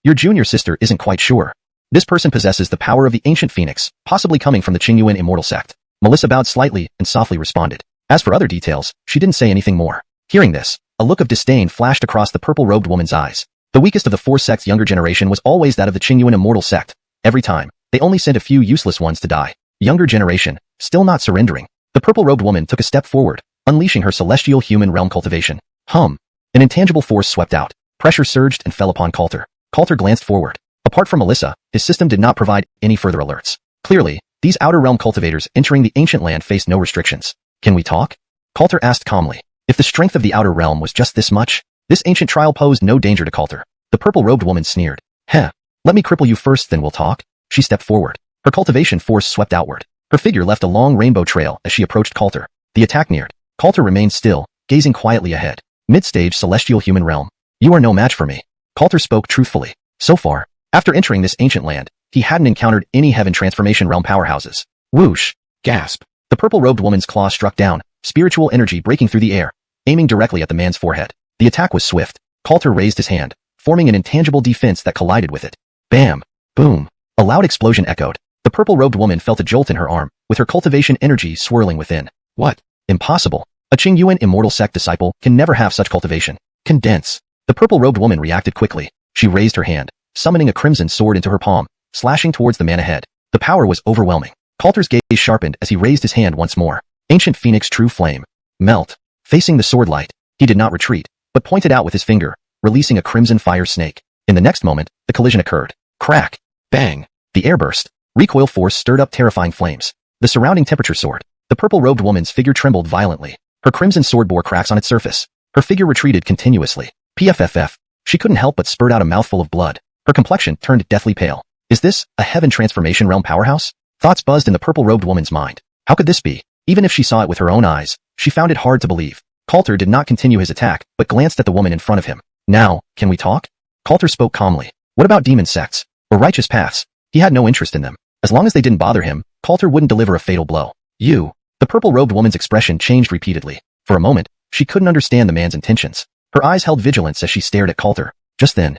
Your junior sister isn't quite sure. This person possesses the power of the ancient phoenix, possibly coming from the Qingyuan Immortal Sect. Melissa bowed slightly and softly responded. As for other details, she didn't say anything more. Hearing this, a look of disdain flashed across the purple-robed woman's eyes. The weakest of the 4 sects' younger generation was always that of the Qingyuan Immortal Sect. Every time, they only sent a few useless ones to die. Younger generation, still not surrendering. The purple-robed woman took a step forward, unleashing her celestial human realm cultivation. An intangible force swept out. Pressure surged and fell upon Coulter. Coulter glanced forward. Apart from Melissa, his system did not provide any further alerts. Clearly, these outer realm cultivators entering the ancient land faced no restrictions. Can we talk? Coulter asked calmly. If the strength of the outer realm was just this much, this ancient trial posed no danger to Coulter. The purple-robed woman sneered. Let me cripple you first, then we'll talk. She stepped forward. Her cultivation force swept outward. Her figure left a long rainbow trail as she approached Coulter. The attack neared. Coulter remained still, gazing quietly ahead. Mid-stage celestial human realm. You are no match for me. Coulter spoke truthfully. So far, after entering this ancient land, he hadn't encountered any heaven transformation realm powerhouses. Whoosh. Gasp. The purple-robed woman's claw struck down, spiritual energy breaking through the air, aiming directly at the man's forehead. The attack was swift. Coulter raised his hand, forming an intangible defense that collided with it. Bam. Boom. A loud explosion echoed. The purple-robed woman felt a jolt in her arm, with her cultivation energy swirling within. What? Impossible. A Qingyuan Immortal Sect disciple can never have such cultivation. Condense. The purple-robed woman reacted quickly. She raised her hand, summoning a crimson sword into her palm, slashing towards the man ahead. The power was overwhelming. Coulter's gaze sharpened as he raised his hand once more. Ancient Phoenix True Flame. Melt. Facing the sword light, he did not retreat, but pointed out with his finger, releasing a crimson fire snake. In the next moment, the collision occurred. Crack. Bang. The air burst. Recoil force stirred up terrifying flames. The surrounding temperature soared. The purple-robed woman's figure trembled violently. Her crimson sword bore cracks on its surface. Her figure retreated continuously. PFFF. She couldn't help but spurt out a mouthful of blood. Her complexion turned deathly pale. Is this a heaven transformation realm powerhouse? Thoughts buzzed in the purple-robed woman's mind. How could this be? Even if she saw it with her own eyes, she found it hard to believe. Coulter did not continue his attack, but glanced at the woman in front of him. Now, can we talk? Coulter spoke calmly. What about demon sects? Or righteous paths? He had no interest in them. As long as they didn't bother him, Coulter wouldn't deliver a fatal blow. You. The purple-robed woman's expression changed repeatedly. For a moment, she couldn't understand the man's intentions. Her eyes held vigilance as she stared at Coulter. Just then,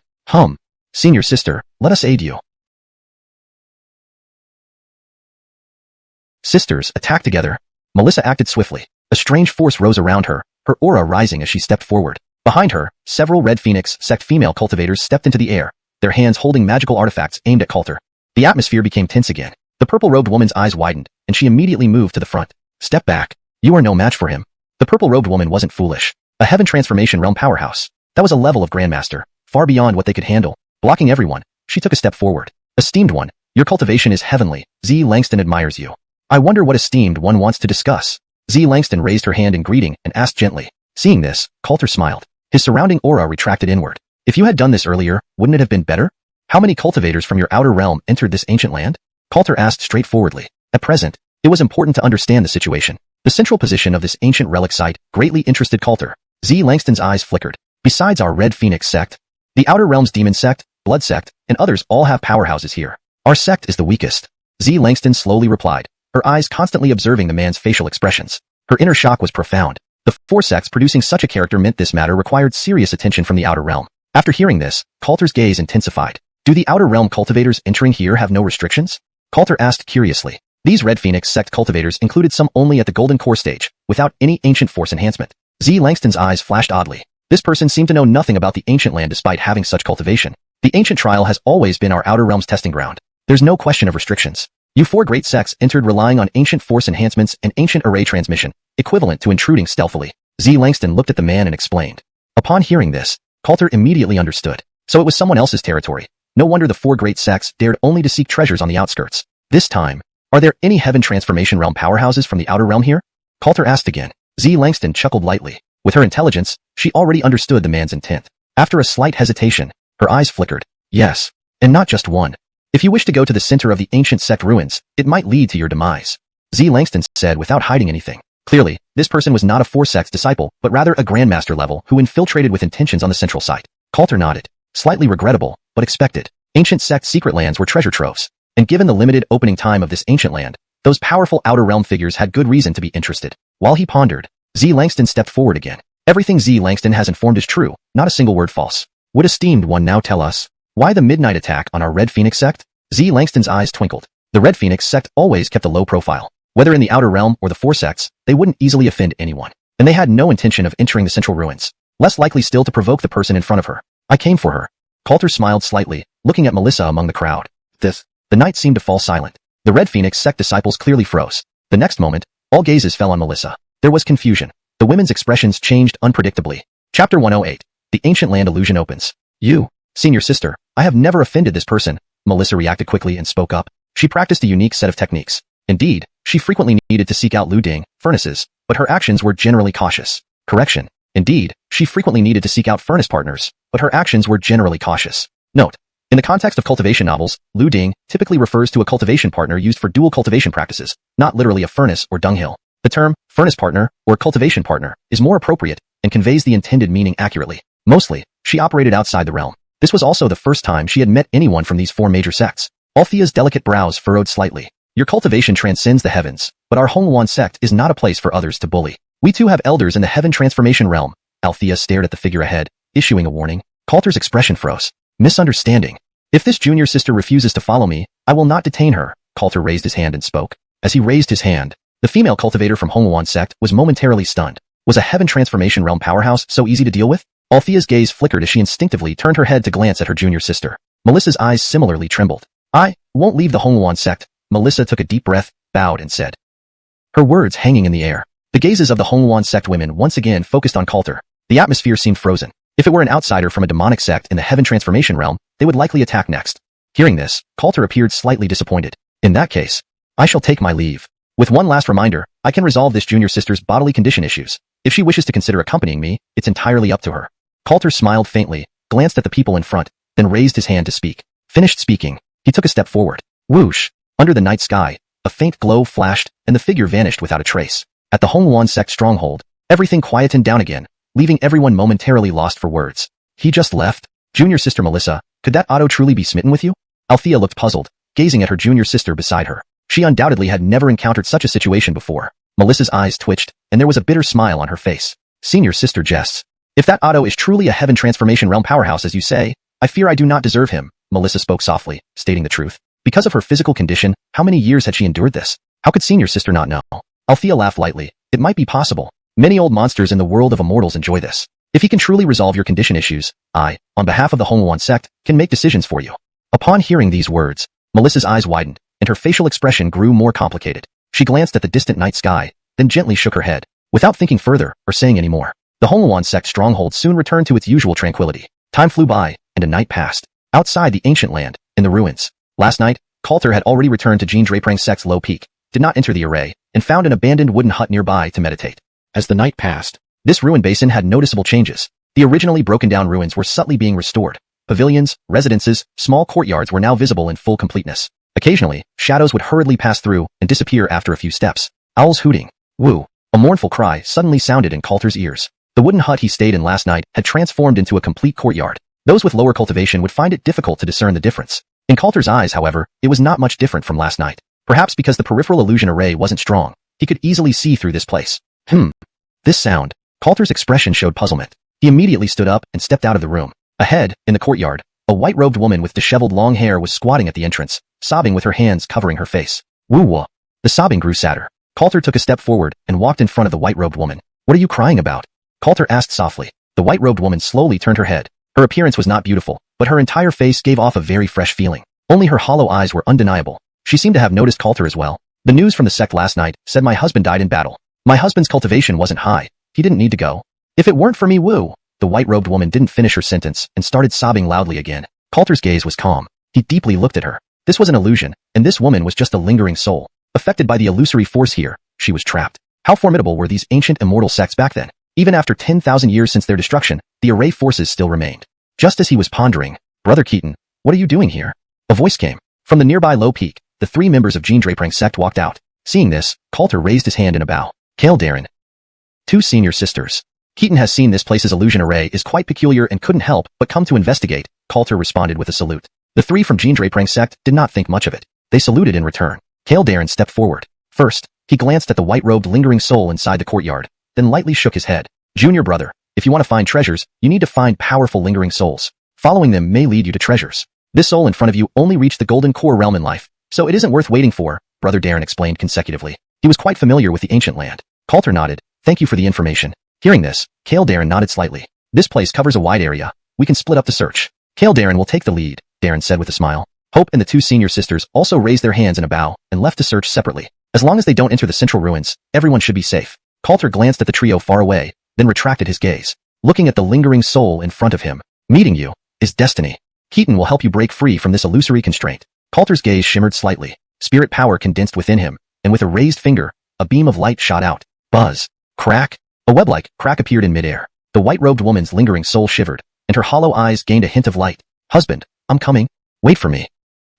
Senior sister, let us aid you. Sisters attacked together. Melissa acted swiftly. A strange force rose around her, her aura rising as she stepped forward. Behind her, several Red Phoenix sect female cultivators stepped into the air, their hands holding magical artifacts aimed at Coulter. The atmosphere became tense again. The purple-robed woman's eyes widened, and she immediately moved to the front. Step back. You are no match for him. The purple-robed woman wasn't foolish. A heaven transformation realm powerhouse. That was a level of grandmaster, far beyond what they could handle. Blocking everyone, she took a step forward. Esteemed one, your cultivation is heavenly. Z. Langston admires you. I wonder what esteemed one wants to discuss. Z. Langston raised her hand in greeting and asked gently. Seeing this, Coulter smiled. His surrounding aura retracted inward. If you had done this earlier, wouldn't it have been better? How many cultivators from your outer realm entered this ancient land? Coulter asked straightforwardly. At present, It was important to understand the situation. The central position of this ancient relic site greatly interested Coulter. Langston's eyes flickered. Besides our Red Phoenix sect, the Outer Realms Demon Sect, Blood Sect, and others all have powerhouses here. Our sect is the weakest. Langston slowly replied, her eyes constantly observing the man's facial expressions. Her inner shock was profound. The 4 sects producing such a character meant this matter required serious attention from the Outer Realm. After hearing this, Coulter's gaze intensified. Do the Outer Realm cultivators entering here have no restrictions? Coulter asked curiously. These Red Phoenix sect cultivators included some only at the Golden Core stage, without any ancient force enhancement. Langston's eyes flashed oddly. This person seemed to know nothing about the ancient land despite having such cultivation. The ancient trial has always been our Outer Realms testing ground. There's no question of restrictions. You 4 great sects entered relying on ancient force enhancements and ancient array transmission, equivalent to intruding stealthily. Langston looked at the man and explained. Upon hearing this, Coulter immediately understood. So it was someone else's territory. No wonder the 4 great sects dared only to seek treasures on the outskirts. This time, are there any Heaven Transformation Realm powerhouses from the Outer Realm here? Coulter asked again. Langston chuckled lightly. With her intelligence, she already understood the man's intent. After a slight hesitation, her eyes flickered. Yes, and not just one. If you wish to go to the center of the ancient sect ruins, it might lead to your demise. Langston said without hiding anything. Clearly, this person was not a 4 sects disciple, but rather a grandmaster level who infiltrated with intentions on the central site. Coulter nodded. Slightly regrettable, but expected. Ancient sect secret lands were treasure troves. And given the limited opening time of this ancient land, those powerful Outer Realm figures had good reason to be interested. While he pondered, Langston stepped forward again. Everything Langston has informed is true, not a single word false. Would esteemed one now tell us why the midnight attack on our Red Phoenix sect? Langston's eyes twinkled. The Red Phoenix sect always kept a low profile. Whether in the Outer Realm or the 4 sects, they wouldn't easily offend anyone. And they had no intention of entering the central ruins. Less likely still to provoke the person in front of her. I came for her. Coulter smiled slightly, looking at Melissa among the crowd. The night seemed to fall silent. The Red Phoenix sect disciples clearly froze. The next moment, all gazes fell on Melissa. There was confusion. The women's expressions changed unpredictably. Chapter 108. The Ancient Land Illusion opens. You, senior sister, I have never offended this person. Melissa reacted quickly and spoke up. She practiced a unique set of techniques. Indeed, she frequently needed to seek out looting furnaces, but her actions were generally cautious. Correction. Indeed, she frequently needed to seek out furnace partners, but her actions were generally cautious. Note. In the context of cultivation novels, looting typically refers to a cultivation partner used for dual cultivation practices, not literally a furnace or dunghill. The term, furnace partner, or cultivation partner, is more appropriate and conveys the intended meaning accurately. Mostly, she operated outside the realm. This was also the first time she had met anyone from these 4 major sects. Althea's delicate brows furrowed slightly. Your cultivation transcends the heavens, but our Hongwuan sect is not a place for others to bully. We too have elders in the Heaven Transformation Realm. Althea stared at the figure ahead, issuing a warning. Coulter's expression froze. Misunderstanding. If this junior sister refuses to follow me, I will not detain her. Coulter raised his hand and spoke. As he raised his hand, the female cultivator from Hongwuan sect was momentarily stunned. Was a Heaven Transformation Realm powerhouse so easy to deal with? Althea's gaze flickered as she instinctively turned her head to glance at her junior sister. Melissa's eyes similarly trembled. I won't leave the Hongwuan sect. Melissa took a deep breath, bowed and said. Her words hanging in the air. The gazes of the Hongwuan sect women once again focused on Coulter. The atmosphere seemed frozen. If it were an outsider from a demonic sect in the Heaven Transformation Realm, they would likely attack next. Hearing this, Coulter appeared slightly disappointed. In that case, I shall take my leave. With one last reminder, I can resolve this junior sister's bodily condition issues. If she wishes to consider accompanying me, it's entirely up to her. Coulter smiled faintly, glanced at the people in front, then raised his hand to speak. Finished speaking, he took a step forward. Whoosh! Under the night sky, a faint glow flashed, and the figure vanished without a trace. At the Hongwuan sect stronghold, everything quietened down again, leaving everyone momentarily lost for words. He just left? Junior sister Melissa, could that Otto truly be smitten with you? Althea looked puzzled, gazing at her junior sister beside her. She undoubtedly had never encountered such a situation before. Melissa's eyes twitched, and there was a bitter smile on her face. Senior sister jests. If that Otto is truly a Heaven Transformation Realm powerhouse as you say, I fear I do not deserve him. Melissa spoke softly, stating the truth. Because of her physical condition, how many years had she endured this? How could senior sister not know? Althea laughed lightly. It might be possible. Many old monsters in the world of immortals enjoy this. If he can truly resolve your condition issues, I, on behalf of the Hongwuan sect, can make decisions for you. Upon hearing these words, Melissa's eyes widened, and her facial expression grew more complicated. She glanced at the distant night sky, then gently shook her head. Without thinking further, or saying any more, the Hongwuan sect stronghold soon returned to its usual tranquility. Time flew by, and a night passed. Outside the ancient land, in the ruins. Last night, Coulter had already returned to Jean Draprang sect's low peak, did not enter the array, and found an abandoned wooden hut nearby to meditate. As the night passed, this ruin basin had noticeable changes. The originally broken-down ruins were subtly being restored. Pavilions, residences, small courtyards were now visible in full completeness. Occasionally, shadows would hurriedly pass through and disappear after a few steps. Owls hooting. Woo. A mournful cry suddenly sounded in Coulter's ears. The wooden hut he stayed in last night had transformed into a complete courtyard. Those with lower cultivation would find it difficult to discern the difference. In Coulter's eyes, however, it was not much different from last night. Perhaps because the peripheral illusion array wasn't strong, he could easily see through this place. This sound. Coulter's expression showed puzzlement. He immediately stood up and stepped out of the room. Ahead, in the courtyard, a white-robed woman with disheveled long hair was squatting at the entrance, sobbing with her hands covering her face. Woo-wah. The sobbing grew sadder. Coulter took a step forward and walked in front of the white-robed woman. What are you crying about? Coulter asked softly. The white-robed woman slowly turned her head. Her appearance was not beautiful, but her entire face gave off a very fresh feeling. Only her hollow eyes were undeniable. She seemed to have noticed Coulter as well. The news from the sect last night said my husband died in battle. My husband's cultivation wasn't high. He didn't need to go. If it weren't for me, woo. The white-robed woman didn't finish her sentence and started sobbing loudly again. Coulter's gaze was calm. He deeply looked at her. This was an illusion, and this woman was just a lingering soul. Affected by the illusory force here, she was trapped. How formidable were these ancient immortal sects back then? Even after 10,000 years since their destruction, the array forces still remained. Just as he was pondering, Brother Keaton, what are you doing here? A voice came. From the nearby low peak, the 3 members of Xianxia sect walked out. Seeing this, Coulter raised his hand in a bow. Kale Darren. 2 senior sisters. Keaton has seen this place's illusion array is quite peculiar and couldn't help but come to investigate, Coulter responded with a salute. The 3 from Xianxia sect did not think much of it. They saluted in return. Kale Darren stepped forward. First, he glanced at the white-robed lingering soul inside the courtyard, then lightly shook his head. Junior brother, if you want to find treasures, you need to find powerful lingering souls. Following them may lead you to treasures. This soul in front of you only reached the golden core realm in life, so it isn't worth waiting for, Brother Darren explained consecutively. He was quite familiar with the ancient land. Coulter nodded. Thank you for the information. Hearing this, Kale Darren nodded slightly. This place covers a wide area. We can split up the search. Kale Darren will take the lead, Darren said with a smile. Hope and the 2 senior sisters also raised their hands in a bow and left to search separately. As long as they don't enter the central ruins, everyone should be safe. Coulter glanced at the trio far away, then retracted his gaze, looking at the lingering soul in front of him. Meeting you is destiny. Keaton will help you break free from this illusory constraint. Coulter's gaze shimmered slightly. Spirit power condensed within him, and with a raised finger, a beam of light shot out. Buzz. Crack. A web-like crack appeared in midair. The white-robed woman's lingering soul shivered, and her hollow eyes gained a hint of light. Husband, I'm coming. Wait for me.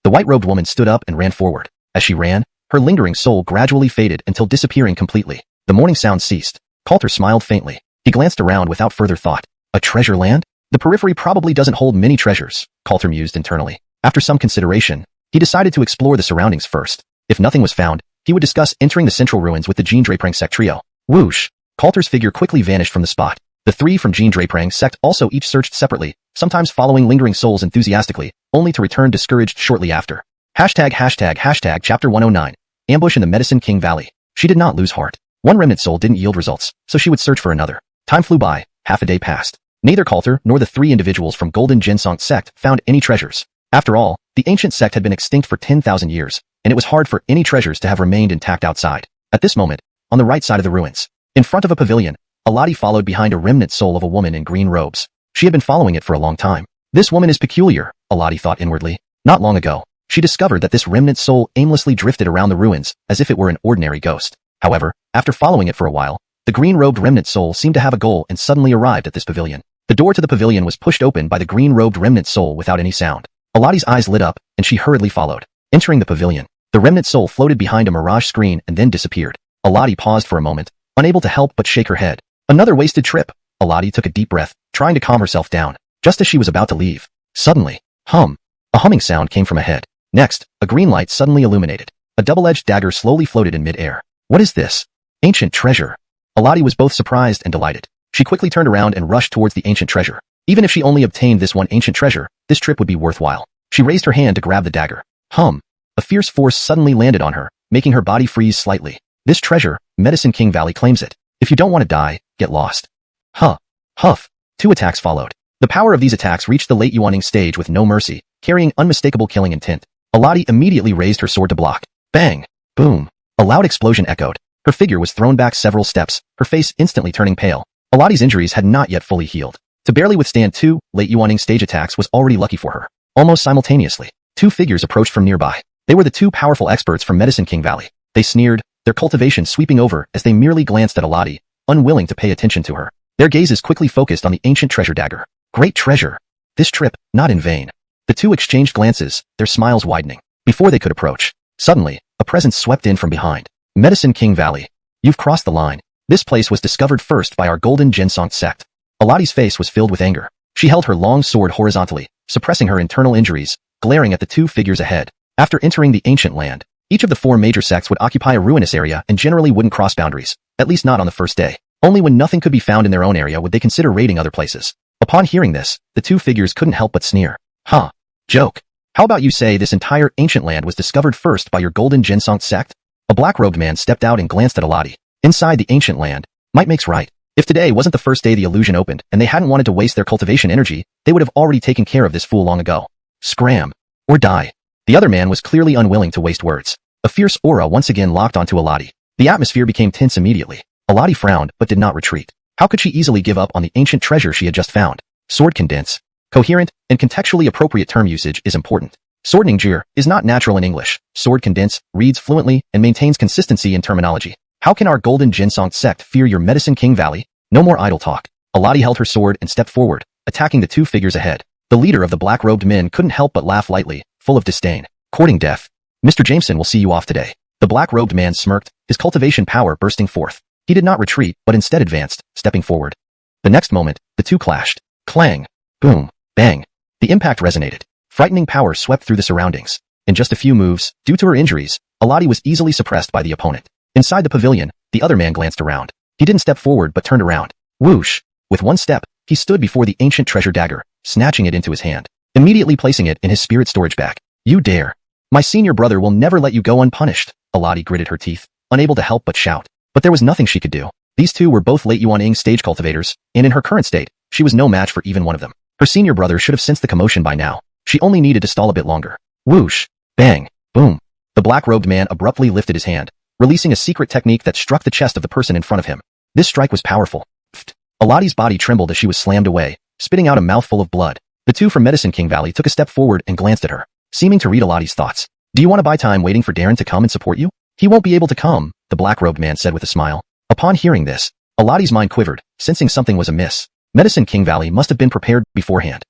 The white-robed woman stood up and ran forward. As she ran, her lingering soul gradually faded until disappearing completely. The morning sound ceased. Coulter smiled faintly. He glanced around without further thought. A treasure land? The periphery probably doesn't hold many treasures, Coulter mused internally. After some consideration, he decided to explore the surroundings first. If nothing was found, he would discuss entering the central ruins with the Xianxia sect trio. Whoosh! Coulter's figure quickly vanished from the spot. The 3 from Xianxia sect also each searched separately, sometimes following lingering souls enthusiastically, only to return discouraged shortly after. ##### Chapter 109. Ambush in the Medicine King Valley. She did not lose heart. One remnant soul didn't yield results, so she would search for another. Time flew by. Half a day passed. Neither Coulter nor the 3 individuals from Golden Ginsong sect found any treasures. After all, the ancient sect had been extinct for 10,000 years, and it was hard for any treasures to have remained intact outside. At this moment, on the right side of the ruins, in front of a pavilion, Alati followed behind a remnant soul of a woman in green robes. She had been following it for a long time. This woman is peculiar, Alati thought inwardly. Not long ago, she discovered that this remnant soul aimlessly drifted around the ruins as if it were an ordinary ghost. However, after following it for a while, the green-robed remnant soul seemed to have a goal and suddenly arrived at this pavilion. The door to the pavilion was pushed open by the green-robed remnant soul without any sound. Alati's eyes lit up, and she hurriedly followed. Entering the pavilion, the remnant soul floated behind a mirage screen and then disappeared. Alati paused for a moment, unable to help but shake her head. Another wasted trip. Alati took a deep breath, trying to calm herself down. Just as she was about to leave, suddenly, a humming sound came from ahead. Next, a green light suddenly illuminated. A double-edged dagger slowly floated in mid-air. What is this? Ancient treasure. Alati was both surprised and delighted. She quickly turned around and rushed towards the ancient treasure. Even if she only obtained this one ancient treasure, this trip would be worthwhile. She raised her hand to grab the dagger. A fierce force suddenly landed on her, making her body freeze slightly. This treasure, Medicine King Valley claims it. If you don't want to die, get lost. Huff. 2 attacks followed. The power of these attacks reached the late Yuaning stage with no mercy, carrying unmistakable killing intent. Alati immediately raised her sword to block. Bang! Boom! A loud explosion echoed. Her figure was thrown back several steps, her face instantly turning pale. Alati's injuries had not yet fully healed. To barely withstand 2 late Yuaning stage attacks was already lucky for her. Almost simultaneously, 2 figures approached from nearby. They were the 2 powerful experts from Medicine King Valley. They sneered, their cultivation sweeping over as they merely glanced at Alati, unwilling to pay attention to her. Their gazes quickly focused on the ancient treasure dagger. Great treasure. This trip, not in vain. The 2 exchanged glances, their smiles widening. Before they could approach, suddenly, a presence swept in from behind. Medicine King Valley. You've crossed the line. This place was discovered first by our Golden Ginsong sect. Aladi's face was filled with anger. She held her long sword horizontally, suppressing her internal injuries, glaring at the two figures ahead. After entering the ancient land, each of the four major sects would occupy a ruinous area and generally wouldn't cross boundaries, at least not on the first day. Only when nothing could be found in their own area would they consider raiding other places. Upon hearing this, the two figures couldn't help but sneer. Huh. Joke. How about you say this entire ancient land was discovered first by your Golden Ginsong sect? A black-robed man stepped out and glanced at Aladi. Inside the ancient land, might makes right. If today wasn't the first day the illusion opened and they hadn't wanted to waste their cultivation energy, they would have already taken care of this fool long ago. Scram. Or die. The other man was clearly unwilling to waste words. A fierce aura once again locked onto Aladi. The atmosphere became tense immediately. Aladi frowned but did not retreat. How could she easily give up on the ancient treasure she had just found? Sword condense. Coherent and contextually appropriate term usage is important. Sword ninjir is not natural in English. Sword condense reads fluently and maintains consistency in terminology. How can our Golden Ginsong sect fear your Medicine King Valley? No more idle talk. Aladi held her sword and stepped forward, attacking the two figures ahead. The leader of the black-robed men couldn't help but laugh lightly, full of disdain. Courting death. Mr. Jameson will see you off today. The black-robed man smirked, his cultivation power bursting forth. He did not retreat, but instead advanced, stepping forward. The next moment, the two clashed. Clang. Boom. Bang. The impact resonated. Frightening power swept through the surroundings. In just a few moves, due to her injuries, Aladi was easily suppressed by the opponent. Inside the pavilion, the other man glanced around. He didn't step forward but turned around. Whoosh. With one step, he stood before the ancient treasure dagger, snatching it into his hand, immediately placing it in his spirit storage bag. You dare. My senior brother will never let you go unpunished. Aladi gritted her teeth, unable to help but shout. But there was nothing she could do. These two were both late Yuan-ing stage cultivators, and in her current state, she was no match for even one of them. Her senior brother should have sensed the commotion by now. She only needed to stall a bit longer. Whoosh. Bang. Boom. The black-robed man abruptly lifted his hand, releasing a secret technique that struck the chest of the person in front of him. This strike was powerful. Pfft. Aladi's body trembled as she was slammed away, spitting out a mouthful of blood. The two from Medicine King Valley took a step forward and glanced at her, seeming to read Aladi's thoughts. Do you want to buy time waiting for Darren to come and support you? He won't be able to come, the black-robed man said with a smile. Upon hearing this, Aladi's mind quivered, sensing something was amiss. Medicine King Valley must have been prepared beforehand.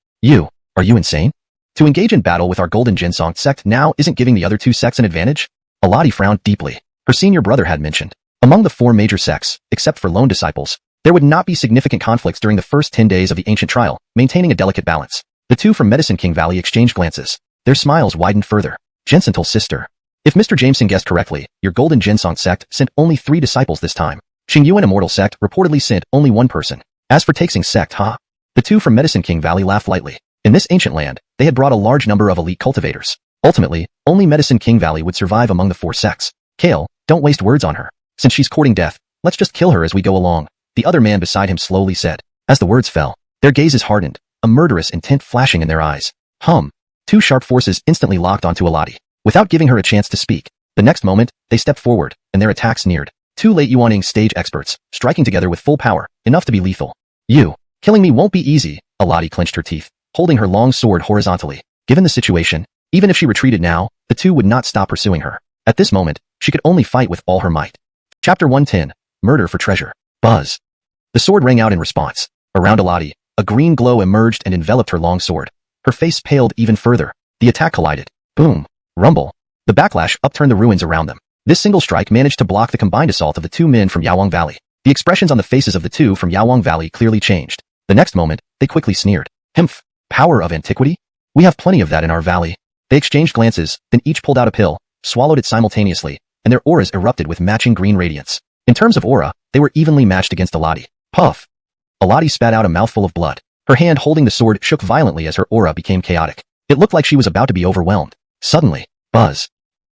Are you insane? To engage in battle with our Golden Ginsong sect now isn't giving the other two sects an advantage? Aladi frowned deeply. Her senior brother had mentioned, among the four major sects, except for lone disciples, there would not be significant conflicts during the first 10 days of the ancient trial, maintaining a delicate balance. The two from Medicine King Valley exchanged glances. Their smiles widened further. Jensental's sister. If Mr. Jameson guessed correctly, your Golden Ginsong sect sent only 3 disciples this time. Xingyuan Immortal sect reportedly sent only 1 person. As for Taxing sect, huh? The two from Medicine King Valley laughed lightly. In this ancient land, they had brought a large number of elite cultivators. Ultimately, only Medicine King Valley would survive among the 4 sects. Kale, don't waste words on her. Since she's courting death, let's just kill her as we go along, the other man beside him slowly said. As the words fell, their gazes hardened, a murderous intent flashing in their eyes. 2 sharp forces instantly locked onto Aladi, without giving her a chance to speak. The next moment, they stepped forward, and their attacks neared. 2 late Yuan-ing stage experts, striking together with full power, enough to be lethal. Killing me won't be easy, Aladi clenched her teeth, holding her long sword horizontally. Given the situation, even if she retreated now, the two would not stop pursuing her. At this moment, she could only fight with all her might. Chapter 110, Murder for Treasure. Buzz. The sword rang out in response. Around Aladi, a green glow emerged and enveloped her long sword. Her face paled even further. The attack collided. Boom. Rumble. The backlash upturned the ruins around them. This single strike managed to block the combined assault of the 2 men from Yaowang Valley. The expressions on the faces of the 2 from Yaowang Valley clearly changed. The next moment, they quickly sneered. Himph. Power of antiquity? We have plenty of that in our valley. They exchanged glances, then each pulled out a pill, swallowed it simultaneously, and their auras erupted with matching green radiance. In terms of aura, they were evenly matched against Aladi. Puff. Aladi spat out a mouthful of blood. Her hand holding the sword shook violently as her aura became chaotic. It looked like she was about to be overwhelmed. Suddenly, buzz.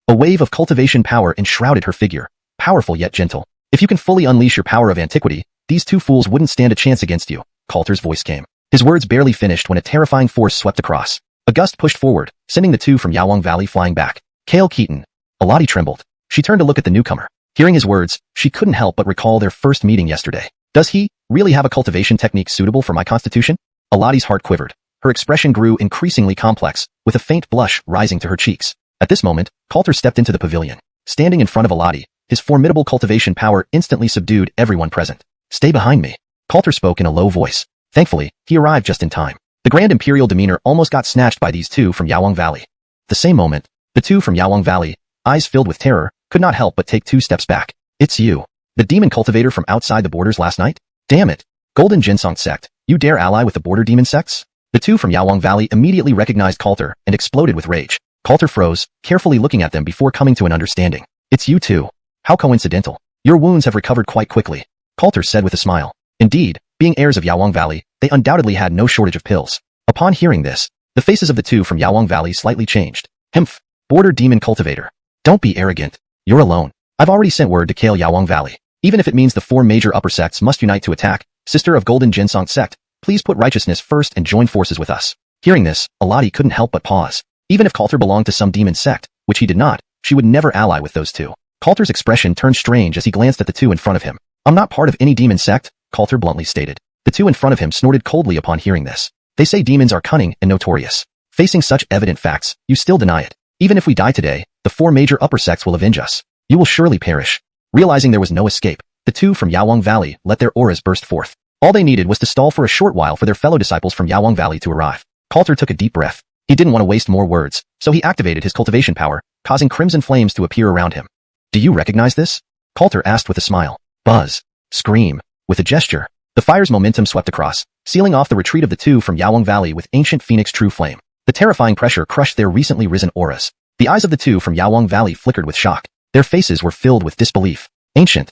A wave of cultivation power enshrouded her figure, powerful yet gentle. If you can fully unleash your power of antiquity, these 2 fools wouldn't stand a chance against you. Coulter's voice came. His words barely finished when a terrifying force swept across. A gust pushed forward, sending the 2 from Yaowang Valley flying back. Kale Keaton. Aladi trembled. She turned to look at the newcomer. Hearing his words, she couldn't help but recall their first meeting yesterday. Does he really have a cultivation technique suitable for my constitution? Aladi's heart quivered. Her expression grew increasingly complex, with a faint blush rising to her cheeks. At this moment, Coulter stepped into the pavilion. Standing in front of Aladi, his formidable cultivation power instantly subdued everyone present. Stay behind me. Coulter spoke in a low voice. Thankfully, he arrived just in time. The grand imperial demeanor almost got snatched by these 2 from Yaowang Valley. The same moment, The two from Yawang Valley, eyes filled with terror, could not help but take 2 steps back. It's you. The demon cultivator from outside the borders last night? Damn it. Golden Jinsong sect, you dare ally with the border demon sects? The two from Yawang Valley immediately recognized Coulter and exploded with rage. Coulter froze, carefully looking at them before coming to an understanding. It's you two. How coincidental. Your wounds have recovered quite quickly, Coulter said with a smile. Indeed, being heirs of Yawang Valley, they undoubtedly had no shortage of pills. Upon hearing this, the faces of the two from Yawang Valley slightly changed. Hmph. Border demon cultivator. Don't be arrogant. You're alone. I've already sent word to Kale Yawang Valley. Even if it means the 4 major upper sects must unite to attack, sister of Golden Jinsong sect, please put righteousness first and join forces with us. Hearing this, Alati couldn't help but pause. Even if Coulter belonged to some demon sect, which he did not, she would never ally with those two. Coulter's expression turned strange as he glanced at the two in front of him. I'm not part of any demon sect, Coulter bluntly stated. The two in front of him snorted coldly upon hearing this. They say demons are cunning and notorious. Facing such evident facts, you still deny it. Even if we die today, the 4 major upper sects will avenge us. You will surely perish. Realizing there was no escape, the two from Yawang Valley let their auras burst forth. All they needed was to stall for a short while for their fellow disciples from Yawang Valley to arrive. Coulter took a deep breath. He didn't want to waste more words, so he activated his cultivation power, causing crimson flames to appear around him. Do you recognize this? Coulter asked with a smile. Buzz. Scream. With a gesture, the fire's momentum swept across, sealing off the retreat of the two from Yawang Valley with ancient Phoenix true flame. The terrifying pressure crushed their recently risen auras. The eyes of the two from Yawang Valley flickered with shock. Their faces were filled with disbelief. Ancient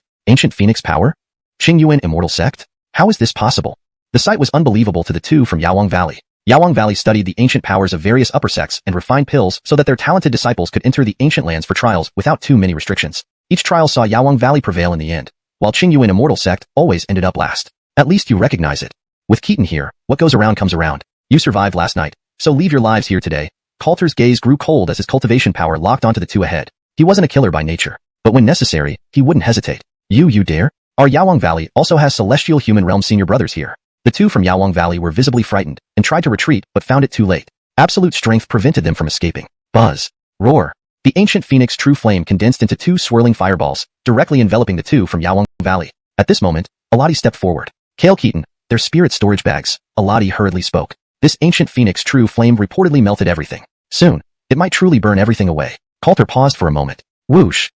Phoenix power? Qingyuan immortal sect? How is this possible? The sight was unbelievable to the two from Yawang Valley. Yawang Valley studied the ancient powers of various upper sects and refined pills so that their talented disciples could enter the ancient lands for trials without too many restrictions. Each trial saw Yawang Valley prevail in the end, while Qingyuan immortal sect always ended up last. At least you recognize it. With Keaton here, what goes around comes around. You survived last night, so leave your lives here today. Coulter's gaze grew cold as his cultivation power locked onto the two ahead. He wasn't a killer by nature, but when necessary, he wouldn't hesitate. You dare? Our Yawang Valley also has celestial human realm senior brothers here. The two from Yawang Valley were visibly frightened and tried to retreat but found it too late. Absolute strength prevented them from escaping. Buzz. Roar. The ancient Phoenix true flame condensed into 2 swirling fireballs, directly enveloping the two from Yawang Valley. At this moment, Alati stepped forward. Kale Keaton, their spirit storage bags, Alati hurriedly spoke. This ancient Phoenix true flame reportedly melted everything. Soon, it might truly burn everything away. Coulter paused for a moment. Whoosh.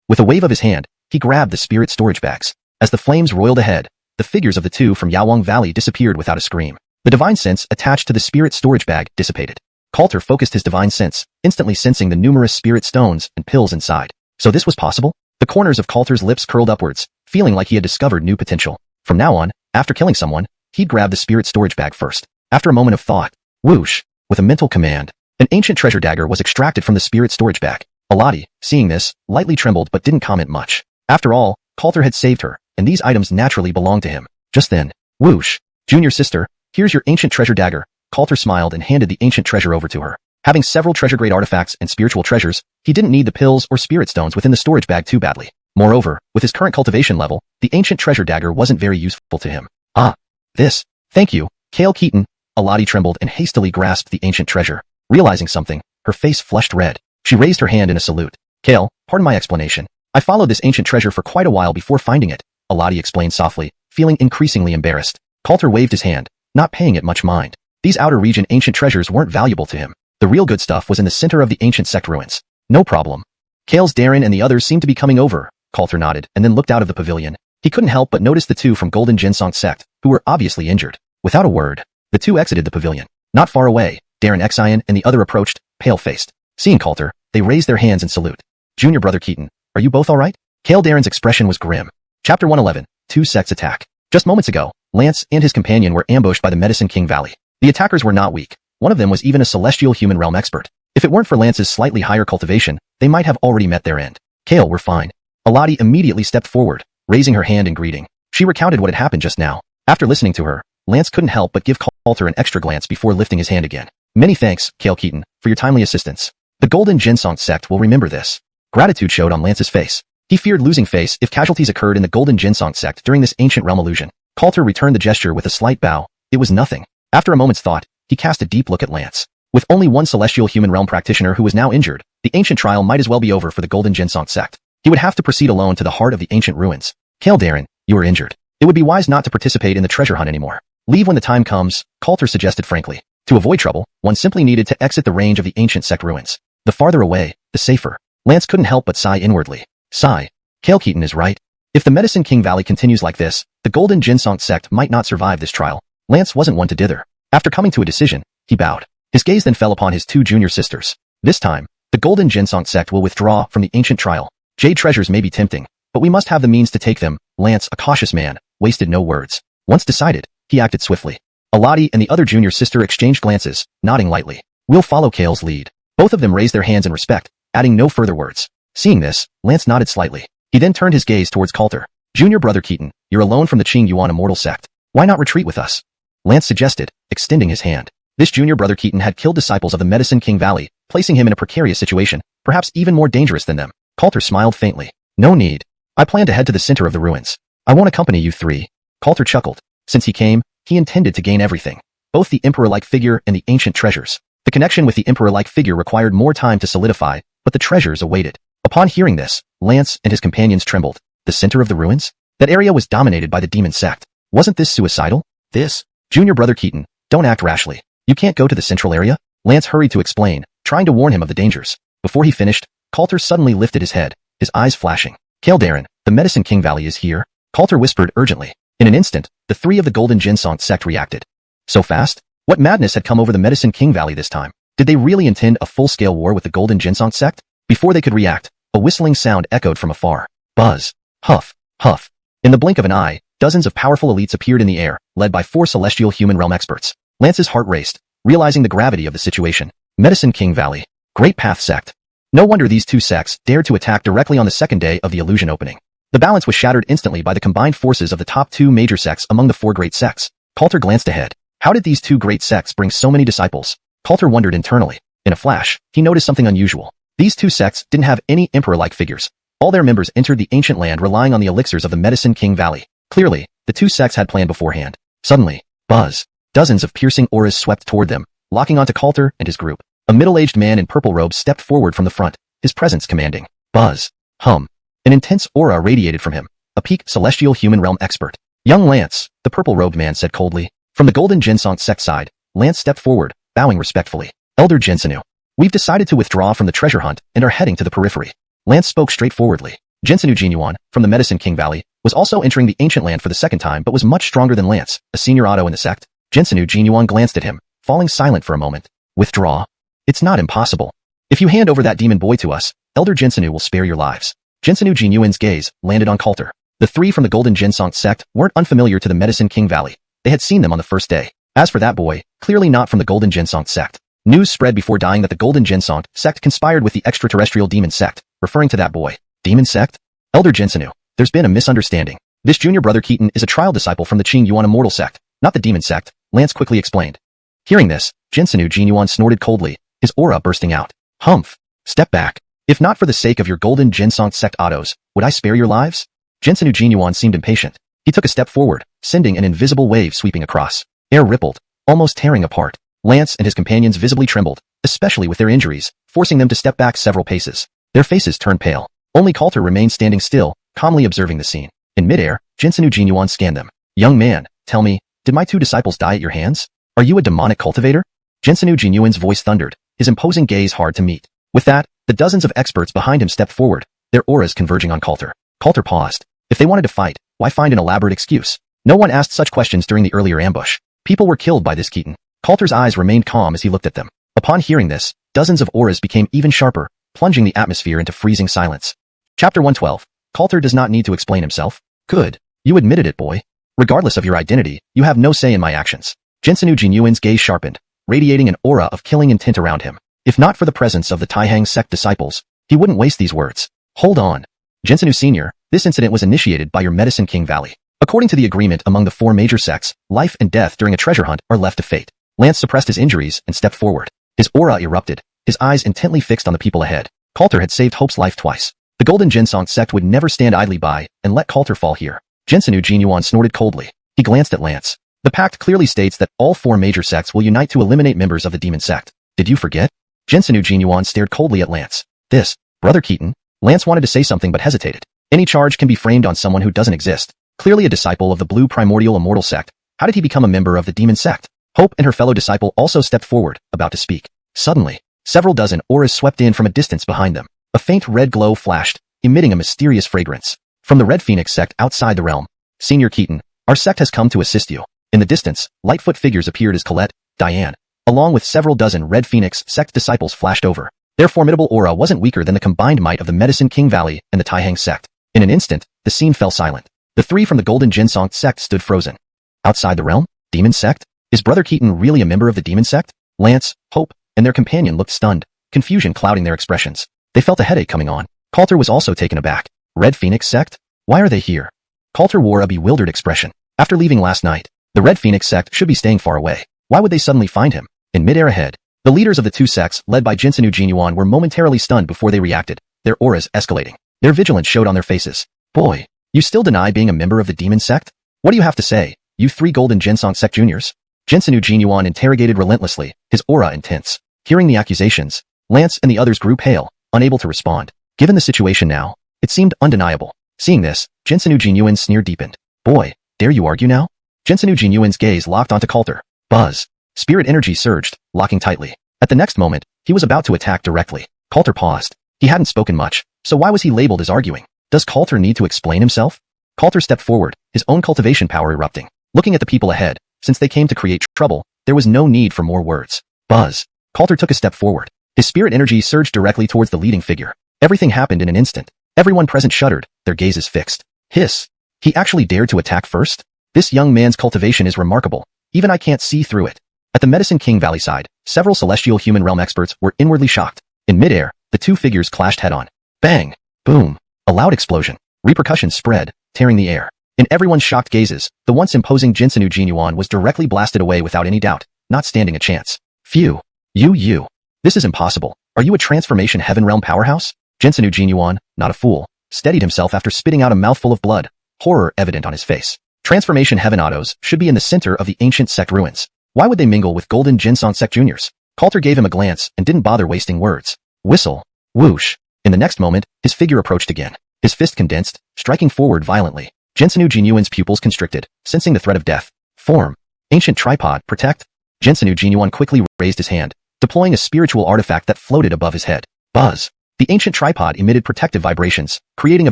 With a wave of his hand, he grabbed the spirit storage bags. As the flames roiled ahead, the figures of the two from Yawang Valley disappeared without a scream. The divine sense attached to the spirit storage bag dissipated. Coulter focused his divine sense, instantly sensing the numerous spirit stones and pills inside. So this was possible? The corners of Coulter's lips curled upwards, feeling like he had discovered new potential. From now on, after killing someone, he'd grab the spirit storage bag first. After a moment of thought, whoosh, with a mental command, an ancient treasure dagger was extracted from the spirit storage bag. Alati, seeing this, lightly trembled but didn't comment much. After all, Coulter had saved her, and these items naturally belonged to him. Just then, whoosh, junior sister, here's your ancient treasure dagger. Coulter smiled and handed the ancient treasure over to her. Having several treasure-grade artifacts and spiritual treasures, he didn't need the pills or spirit stones within the storage bag too badly. Moreover, with his current cultivation level, the ancient treasure dagger wasn't very useful to him. Ah, this. Thank you, Kale Keaton. Alati trembled and hastily grasped the ancient treasure. Realizing something, her face flushed red. She raised her hand in a salute. Kale, pardon my explanation. I followed this ancient treasure for quite a while before finding it, Alati explained softly, feeling increasingly embarrassed. Coulter waved his hand, not paying it much mind. These outer region ancient treasures weren't valuable to him. The real good stuff was in the center of the ancient sect ruins. No problem. Kale's Darren and the others seemed to be coming over, Coulter nodded and then looked out of the pavilion. He couldn't help but notice the two from Golden Jinsong sect, who were obviously injured. Without a word, the two exited the pavilion. Not far away, Darren Xian and the other approached, pale-faced. Seeing Coulter, they raised their hands in salute. Junior brother Keaton, are you both alright? Kale Darren's expression was grim. Chapter 111, Two Sects Attack. Just moments ago, Lance and his companion were ambushed by the Medicine King Valley. The attackers were not weak. One of them was even a celestial human realm expert. If it weren't for Lance's slightly higher cultivation, they might have already met their end. Kale, we're fine. Alati immediately stepped forward, raising her hand in greeting. She recounted what had happened just now. After listening to her, Lance couldn't help but give Coulter an extra glance before lifting his hand again. Many thanks, Kale Keaton, for your timely assistance. The Golden Jinsong sect will remember this. Gratitude showed on Lance's face. He feared losing face if casualties occurred in the Golden Jinsong sect during this ancient realm illusion. Coulter returned the gesture with a slight bow. It was nothing. After a moment's thought, he cast a deep look at Lance. With only one celestial human realm practitioner who was now injured, the ancient trial might as well be over for the Golden Jinsong sect. He would have to proceed alone to the heart of the ancient ruins. Kale Darren, you are injured. It would be wise not to participate in the treasure hunt anymore. Leave when the time comes, Coulter suggested frankly. To avoid trouble, one simply needed to exit the range of the ancient sect ruins. The farther away, the safer. Lance couldn't help but sigh inwardly. Sigh. Kale Keaton is right. If the Medicine King Valley continues like this, the Golden Ginsong sect might not survive this trial. Lance wasn't one to dither. After coming to a decision, he bowed. His gaze then fell upon his two junior sisters. This time, the Golden Ginsong sect will withdraw from the ancient trial. Jade treasures may be tempting, but we must have the means to take them. Lance, a cautious man, wasted no words. Once decided, he acted swiftly. Aladi and the other junior sister exchanged glances, nodding lightly. We'll follow Kale's lead. Both of them raised their hands in respect, adding no further words. Seeing this, Lance nodded slightly. He then turned his gaze towards Coulter. Junior brother Keaton, you're alone from the Qingyuan immortal sect. Why not retreat with us? Lance suggested, extending his hand. This junior brother Keaton had killed disciples of the Medicine King Valley, placing him in a precarious situation, perhaps even more dangerous than them. Coulter smiled faintly. No need. I plan to head to the center of the ruins. I won't accompany you three. Coulter chuckled. Since he came, he intended to gain everything. Both the emperor-like figure and the ancient treasures. The connection with the emperor-like figure required more time to solidify, but the treasures awaited. Upon hearing this, Lance and his companions trembled. The center of the ruins? That area was dominated by the demon sect. Wasn't this suicidal? This? Junior brother Keaton, don't act rashly. You can't go to the central area? Lance hurried to explain, trying to warn him of the dangers. Before he finished, Coulter suddenly lifted his head, his eyes flashing. Kale, the Medicine King Valley is here. Coulter whispered urgently. In an instant, the three of the Golden Ginsong sect reacted. So fast? What madness had come over the Medicine King Valley this time? Did they really intend a full-scale war with the Golden Ginsong sect? Before they could react, a whistling sound echoed from afar. Buzz. Huff. Huff. In the blink of an eye, dozens of powerful elites appeared in the air, led by 4 celestial human realm experts. Lance's heart raced, realizing the gravity of the situation. Medicine King Valley. Great Path sect. No wonder these two sects dared to attack directly on the second day of the illusion opening. The balance was shattered instantly by the combined forces of the top 2 major sects among the 4 great sects. Coulter glanced ahead. How did these 2 great sects bring so many disciples? Coulter wondered internally. In a flash, he noticed something unusual. These 2 sects didn't have any emperor-like figures. All their members entered the ancient land relying on the elixirs of the Medicine King Valley. Clearly, the 2 sects had planned beforehand. Suddenly, buzz. Dozens of piercing auras swept toward them, locking onto Coulter and his group. A middle-aged man in purple robes stepped forward from the front, his presence commanding. Buzz. Hum. An intense aura radiated from him, a peak celestial human realm expert. Young Lance, the purple-robed man said coldly. From the Golden Ginsong sect side, Lance stepped forward, bowing respectfully. Elder Jinsenu. We've decided to withdraw from the treasure hunt and are heading to the periphery. Lance spoke straightforwardly. Jinsenu Jinyuan, from the Medicine King Valley, was also entering the ancient land for the second time but was much stronger than Lance, a senior Otto in the sect. Jinsenu Jinyuan glanced at him, falling silent for a moment. Withdraw? It's not impossible. If you hand over that demon boy to us, Elder Jinsenu will spare your lives. Jinsenu Jinyuan's gaze landed on Coulter. The 3 from the Golden Ginsong sect weren't unfamiliar to the Medicine King Valley. They had seen them on the first day. As for that boy, clearly not from the Golden Ginsong sect. News spread before dying that the Golden Ginsong sect conspired with the extraterrestrial demon sect, referring to that boy. Demon sect? Elder Jinsenu, there's been a misunderstanding. This junior brother Keaton is a trial disciple from the Qingyuan immortal sect, not the demon sect, Lance quickly explained. Hearing this, Jinsenu Jinyuan snorted coldly, his aura bursting out. Humph. Step back. If not for the sake of your Golden Ginsong sect Ottos, would I spare your lives? Jinsenu Jinyuan seemed impatient. He took a step forward, sending an invisible wave sweeping across. Air rippled, almost tearing apart. Lance and his companions visibly trembled, especially with their injuries, forcing them to step back several paces. Their faces turned pale. Only Coulter remained standing still, calmly observing the scene. In midair, Jinsenu Jinyuan scanned them. Young man, tell me, did my 2 disciples die at your hands? Are you a demonic cultivator? Jinsenu Jinyuan's voice thundered, his imposing gaze hard to meet. With that, the dozens of experts behind him stepped forward, their auras converging on Coulter. Coulter paused. If they wanted to fight, why find an elaborate excuse? No one asked such questions during the earlier ambush. People were killed by this Keaton. Coulter's eyes remained calm as he looked at them. Upon hearing this, dozens of auras became even sharper, plunging the atmosphere into freezing silence. Chapter 112. Coulter does not need to explain himself. Good. You admitted it, boy. Regardless of your identity, you have no say in my actions. Jinsenu Jinyuan's gaze sharpened, radiating an aura of killing intent around him. If not for the presence of the Taihang sect disciples, he wouldn't waste these words. Hold on. Jinsenu Sr., this incident was initiated by your Medicine King Valley. According to the agreement among the 4 major sects, life and death during a treasure hunt are left to fate. Lance suppressed his injuries and stepped forward. His aura erupted, his eyes intently fixed on the people ahead. Coulter had saved Hope's life twice. The Golden Ginsong sect would never stand idly by and let Coulter fall here. Jinsenu Jinyuan snorted coldly. He glanced at Lance. The pact clearly states that all 4 major sects will unite to eliminate members of the demon sect. Did you forget? Jinsenu Jinyuan stared coldly at Lance. This, Brother Keaton. Lance wanted to say something but hesitated. Any charge can be framed on someone who doesn't exist. Clearly a disciple of the blue primordial immortal sect. How did he become a member of the demon sect? Hope and her fellow disciple also stepped forward, about to speak. Suddenly, Several dozen auras swept in from a distance behind them. A faint red glow flashed, emitting a mysterious fragrance. From the Red Phoenix sect outside the realm. Senior Keaton, our sect has come to assist you. In the distance, Lightfoot figures appeared as Colette, Diane, along with several dozen Red Phoenix sect disciples flashed over. Their formidable aura wasn't weaker than the combined might of the Medicine King Valley and the Taihang sect. In an instant, the scene fell silent. The three from the Golden Jinsong sect stood frozen. Outside the realm? Demon sect? Is Brother Keaton really a member of the demon sect? Lance, Hope, and their companion looked stunned, confusion clouding their expressions. They felt a headache coming on. Coulter was also taken aback. Red Phoenix sect? Why are they here? Coulter wore a bewildered expression. After leaving last night, the Red Phoenix sect should be staying far away. Why would they suddenly find him? In midair ahead, the leaders of the two sects, led by Jinsenu Jinyuan, were momentarily stunned before they reacted, their auras escalating. Their vigilance showed on their faces. Boy, you still deny being a member of the demon sect? What do you have to say, you three Golden Jinsong sect juniors? Jinsenu Jinyuan interrogated relentlessly, his aura intense. Hearing the accusations, Lance and the others grew pale, unable to respond. Given the situation now, it seemed undeniable. Seeing this, Jinsenu Jinyuan's sneer deepened. Boy, dare you argue now? Jinsenu Jinyuan's gaze locked onto Coulter. Buzz. Spirit energy surged, locking tightly. At the next moment, he was about to attack directly. Coulter paused. He hadn't spoken much, so why was he labeled as arguing? Does Coulter need to explain himself? Coulter stepped forward, his own cultivation power erupting. Looking at the people ahead, since they came to create trouble, there was no need for more words. Buzz. Coulter took a step forward. His spirit energy surged directly towards the leading figure. Everything happened in an instant. Everyone present shuddered, their gazes fixed. Hiss. He actually dared to attack first? This young man's cultivation is remarkable. Even I can't see through it. At the Medicine King Valley side, several celestial human realm experts were inwardly shocked. In midair, the two figures clashed head-on. Bang! Boom! A loud explosion. Repercussions spread, tearing the air. In everyone's shocked gazes, the once imposing Jinsenu Jinyuan was directly blasted away without any doubt, not standing a chance. Phew! You! This is impossible. Are you a transformation heaven realm powerhouse? Jinsenu Jinyuan, not a fool, steadied himself after spitting out a mouthful of blood, horror evident on his face. Transformation heaven autos should be in the center of the ancient sect ruins. Why would they mingle with Golden Jinsong sect juniors? Coulter gave him a glance and didn't bother wasting words. Whistle. Whoosh. In the next moment, his figure approached again. His fist condensed, striking forward violently. Jinsenu Jinyuan's pupils constricted, sensing the threat of death. Form. Ancient tripod, protect. Jinsenu Jinyuan quickly raised his hand, deploying a spiritual artifact that floated above his head. Buzz. The ancient tripod emitted protective vibrations, creating a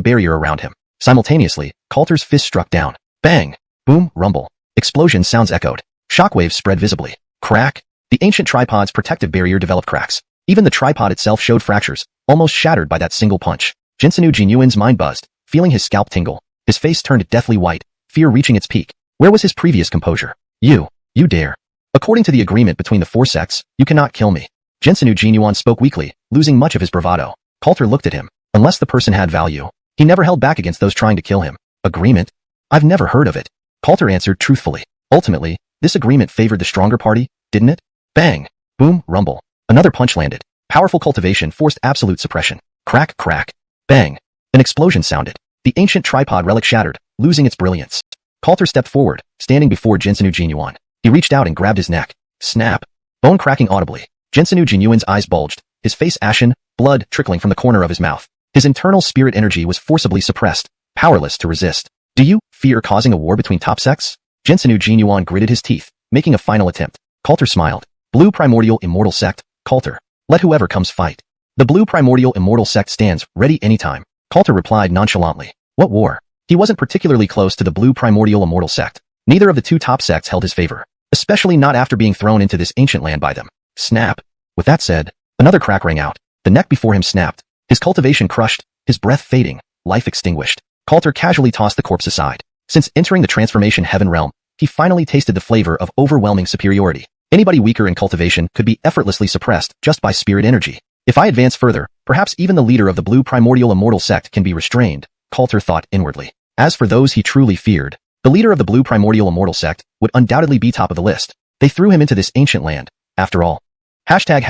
barrier around him. Simultaneously, Coulter's fist struck down. Bang. Boom, rumble. Explosion sounds echoed. Shockwaves spread visibly. Crack. The ancient tripod's protective barrier developed cracks. Even the tripod itself showed fractures, almost shattered by that single punch. Jinsenu Jinyuan's mind buzzed, feeling his scalp tingle. His face turned deathly white, fear reaching its peak. Where was his previous composure? You dare. According to the agreement between the four sects, you cannot kill me. Jinsenu Jinyuan spoke weakly, losing much of his bravado. Coulter looked at him. Unless the person had value, he never held back against those trying to kill him. Agreement? I've never heard of it. Coulter answered truthfully. Ultimately, this agreement favored the stronger party, didn't it? Bang. Boom, rumble. Another punch landed. Powerful cultivation forced absolute suppression. Crack, crack. Bang. An explosion sounded. The ancient tripod relic shattered, losing its brilliance. Coulter stepped forward, standing before Jinsenu Jinyuan. He reached out and grabbed his neck. Snap. Bone cracking audibly. Jinsenu Jinyuan's eyes bulged, his face ashen, blood trickling from the corner of his mouth. His internal spirit energy was forcibly suppressed, powerless to resist. Do you fear causing a war between top sects? Jinsenu Jinyuan gritted his teeth, making a final attempt. Coulter smiled. Blue Primordial Immortal Sect, Coulter. Let whoever comes fight. The Blue Primordial Immortal Sect stands, ready anytime. Coulter replied nonchalantly. What war? He wasn't particularly close to the Blue Primordial Immortal Sect. Neither of the two top sects held his favor, especially not after being thrown into this ancient land by them. Snap. With that said, another crack rang out. The neck before him snapped, his cultivation crushed, his breath fading, life extinguished. Coulter casually tossed the corpse aside. Since entering the transformation heaven realm, he finally tasted the flavor of overwhelming superiority. Anybody weaker in cultivation could be effortlessly suppressed just by spirit energy. If I advance further, perhaps even the leader of the Blue Primordial Immortal Sect can be restrained, Coulter thought inwardly. As for those he truly feared, the leader of the Blue Primordial Immortal Sect would undoubtedly be top of the list. They threw him into this ancient land, after all. Hashtag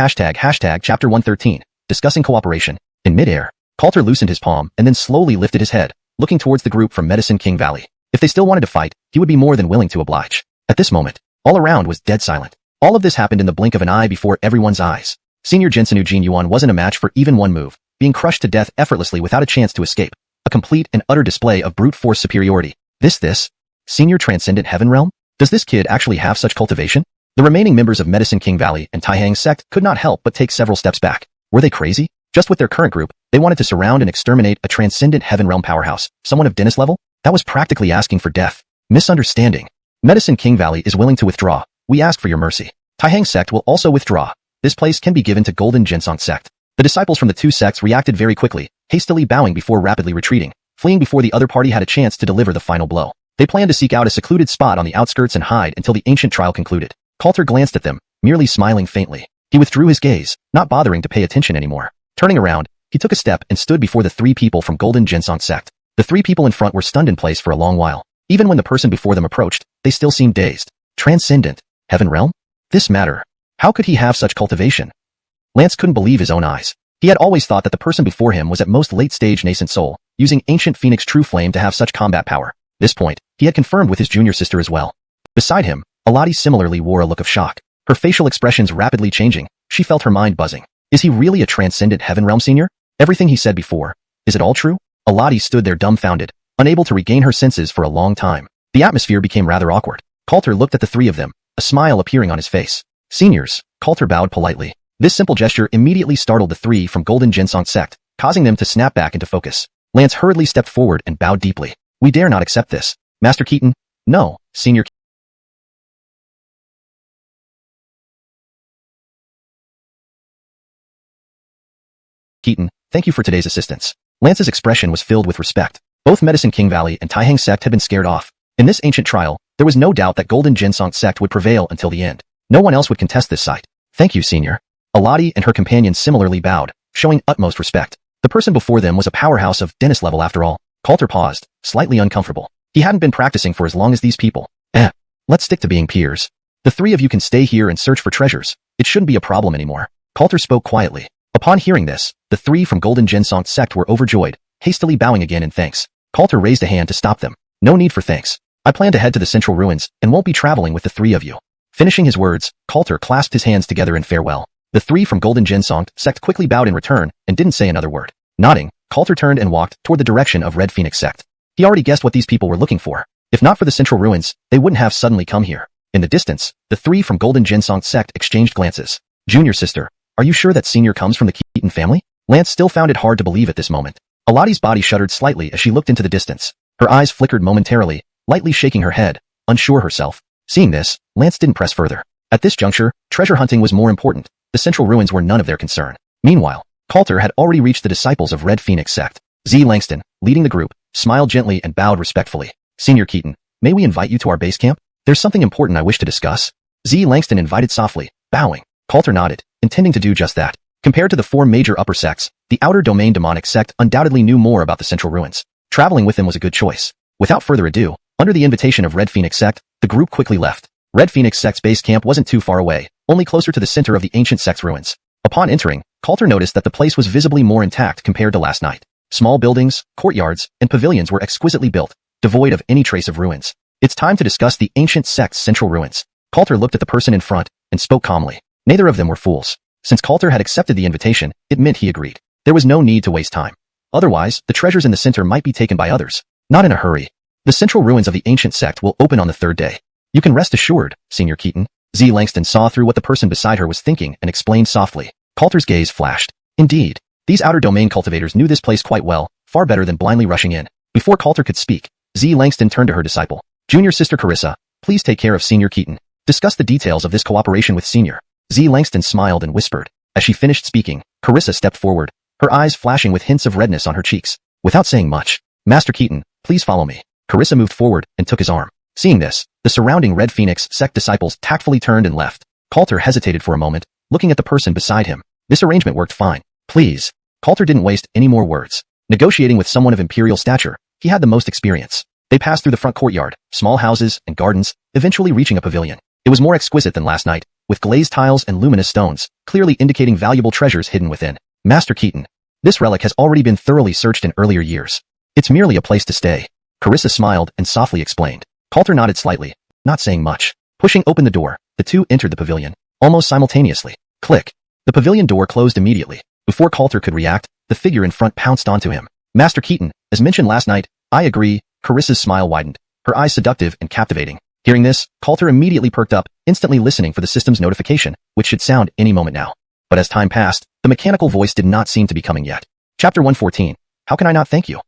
chapter 113, discussing cooperation. In midair, Coulter loosened his palm and then slowly lifted his head, looking towards the group from Medicine King Valley. If they still wanted to fight, he would be more than willing to oblige. At this moment, all around was dead silent. All of this happened in the blink of an eye before everyone's eyes. Senior Jinsenu Jinyuan wasn't a match for even one move, being crushed to death effortlessly without a chance to escape. A complete and utter display of brute force superiority. This? Senior Transcendent Heaven Realm? Does this kid actually have such cultivation? The remaining members of Medicine King Valley and Taihang's sect could not help but take several steps back. Were they crazy? Just with their current group, they wanted to surround and exterminate a transcendent heaven realm powerhouse, someone of Dennis level? That was practically asking for death. Misunderstanding. Medicine King Valley is willing to withdraw. We ask for your mercy. Taihang's sect will also withdraw. This place can be given to Golden Jinsong sect. The disciples from the two sects reacted very quickly, hastily bowing before rapidly retreating, fleeing before the other party had a chance to deliver the final blow. They planned to seek out a secluded spot on the outskirts and hide until the ancient trial concluded. Coulter glanced at them, merely smiling faintly. He withdrew his gaze, not bothering to pay attention anymore. Turning around, he took a step and stood before the three people from Golden Jinsong sect. The three people in front were stunned in place for a long while. Even when the person before them approached, they still seemed dazed. Transcendent. Heaven realm? This matter. How could he have such cultivation? Lance couldn't believe his own eyes. He had always thought that the person before him was at most late-stage nascent soul, using ancient Phoenix True Flame to have such combat power. This point, he had confirmed with his junior sister as well. Beside him, Alati similarly wore a look of shock. Her facial expressions rapidly changing, she felt her mind buzzing. Is he really a transcendent heaven realm senior? Everything he said before. Is it all true? Alati stood there dumbfounded, unable to regain her senses for a long time. The atmosphere became rather awkward. Coulter looked at the three of them, a smile appearing on his face. Seniors, Coulter bowed politely. This simple gesture immediately startled the three from Golden Jinsong sect, causing them to snap back into focus. Lance hurriedly stepped forward and bowed deeply. We dare not accept this. Master Keaton? No, Senior Keaton, thank you for today's assistance. Lance's expression was filled with respect. Both Medicine King Valley and Taihang sect had been scared off. In this ancient trial, there was no doubt that Golden Jinsong sect would prevail until the end. No one else would contest this site. Thank you, Senior. Alati and her companion similarly bowed, showing utmost respect. The person before them was a powerhouse of Dennis level after all. Coulter paused, slightly uncomfortable. He hadn't been practicing for as long as these people. Let's stick to being peers. The three of you can stay here and search for treasures. It shouldn't be a problem anymore. Coulter spoke quietly. Upon hearing this, the three from Golden Jinsong sect were overjoyed, hastily bowing again in thanks. Coulter raised a hand to stop them. No need for thanks. I plan to head to the central ruins and won't be traveling with the three of you. Finishing his words, Coulter clasped his hands together in farewell. The three from Golden Jinsong sect quickly bowed in return and didn't say another word. Nodding, Coulter turned and walked toward the direction of Red Phoenix sect. He already guessed what these people were looking for. If not for the central ruins, they wouldn't have suddenly come here. In the distance, the three from Golden Jinsong sect exchanged glances. Junior sister, are you sure that Senior comes from the Keaton family? Lance still found it hard to believe at this moment. Alati's body shuddered slightly as she looked into the distance. Her eyes flickered momentarily, lightly shaking her head, unsure herself. Seeing this, Lance didn't press further. At this juncture, treasure hunting was more important. The central ruins were none of their concern. Meanwhile, Coulter had already reached the disciples of Red Phoenix sect. Langston, leading the group, smiled gently and bowed respectfully. Senior Keaton, may we invite you to our base camp? There's something important I wish to discuss. Langston invited softly, bowing. Coulter nodded, intending to do just that. Compared to the four major upper sects, the outer domain demonic sect undoubtedly knew more about the central ruins. Traveling with them was a good choice. Without further ado, under the invitation of Red Phoenix sect, the group quickly left. Red Phoenix sect's base camp wasn't too far away, only closer to the center of the ancient sect's ruins. Upon entering, Coulter noticed that the place was visibly more intact compared to last night. Small buildings, courtyards, and pavilions were exquisitely built, devoid of any trace of ruins. It's time to discuss the ancient sect's central ruins. Coulter looked at the person in front and spoke calmly. Neither of them were fools. Since Coulter had accepted the invitation, it meant he agreed. There was no need to waste time. Otherwise, the treasures in the center might be taken by others. Not in a hurry. The central ruins of the ancient sect will open on the third day. You can rest assured, Senior Keaton. Langston saw through what the person beside her was thinking and explained softly. Coulter's gaze flashed. Indeed, these outer domain cultivators knew this place quite well, far better than blindly rushing in. Before Coulter could speak, Langston turned to her disciple. Junior sister Carissa, please take care of Senior Keaton. Discuss the details of this cooperation with Senior. Langston smiled and whispered. As she finished speaking, Carissa stepped forward, her eyes flashing with hints of redness on her cheeks. Without saying much, Master Keaton, please follow me. Carissa moved forward and took his arm. Seeing this, the surrounding Red Phoenix sect disciples tactfully turned and left. Coulter hesitated for a moment, looking at the person beside him. This arrangement worked fine. Please. Coulter didn't waste any more words. Negotiating with someone of imperial stature, he had the most experience. They passed through the front courtyard, small houses, and gardens, eventually reaching a pavilion. It was more exquisite than last night, with glazed tiles and luminous stones, clearly indicating valuable treasures hidden within. Master Keaton. This relic has already been thoroughly searched in earlier years. It's merely a place to stay. Carissa smiled and softly explained. Coulter nodded slightly, not saying much. Pushing open the door, the two entered the pavilion. Almost simultaneously. Click. The pavilion door closed immediately. Before Coulter could react, the figure in front pounced onto him. Master Keaton, as mentioned last night, I agree. Carissa's smile widened, her eyes seductive and captivating. Hearing this, Coulter immediately perked up, instantly listening for the system's notification, which should sound any moment now. But as time passed, the mechanical voice did not seem to be coming yet. Chapter 114. How can I not thank you?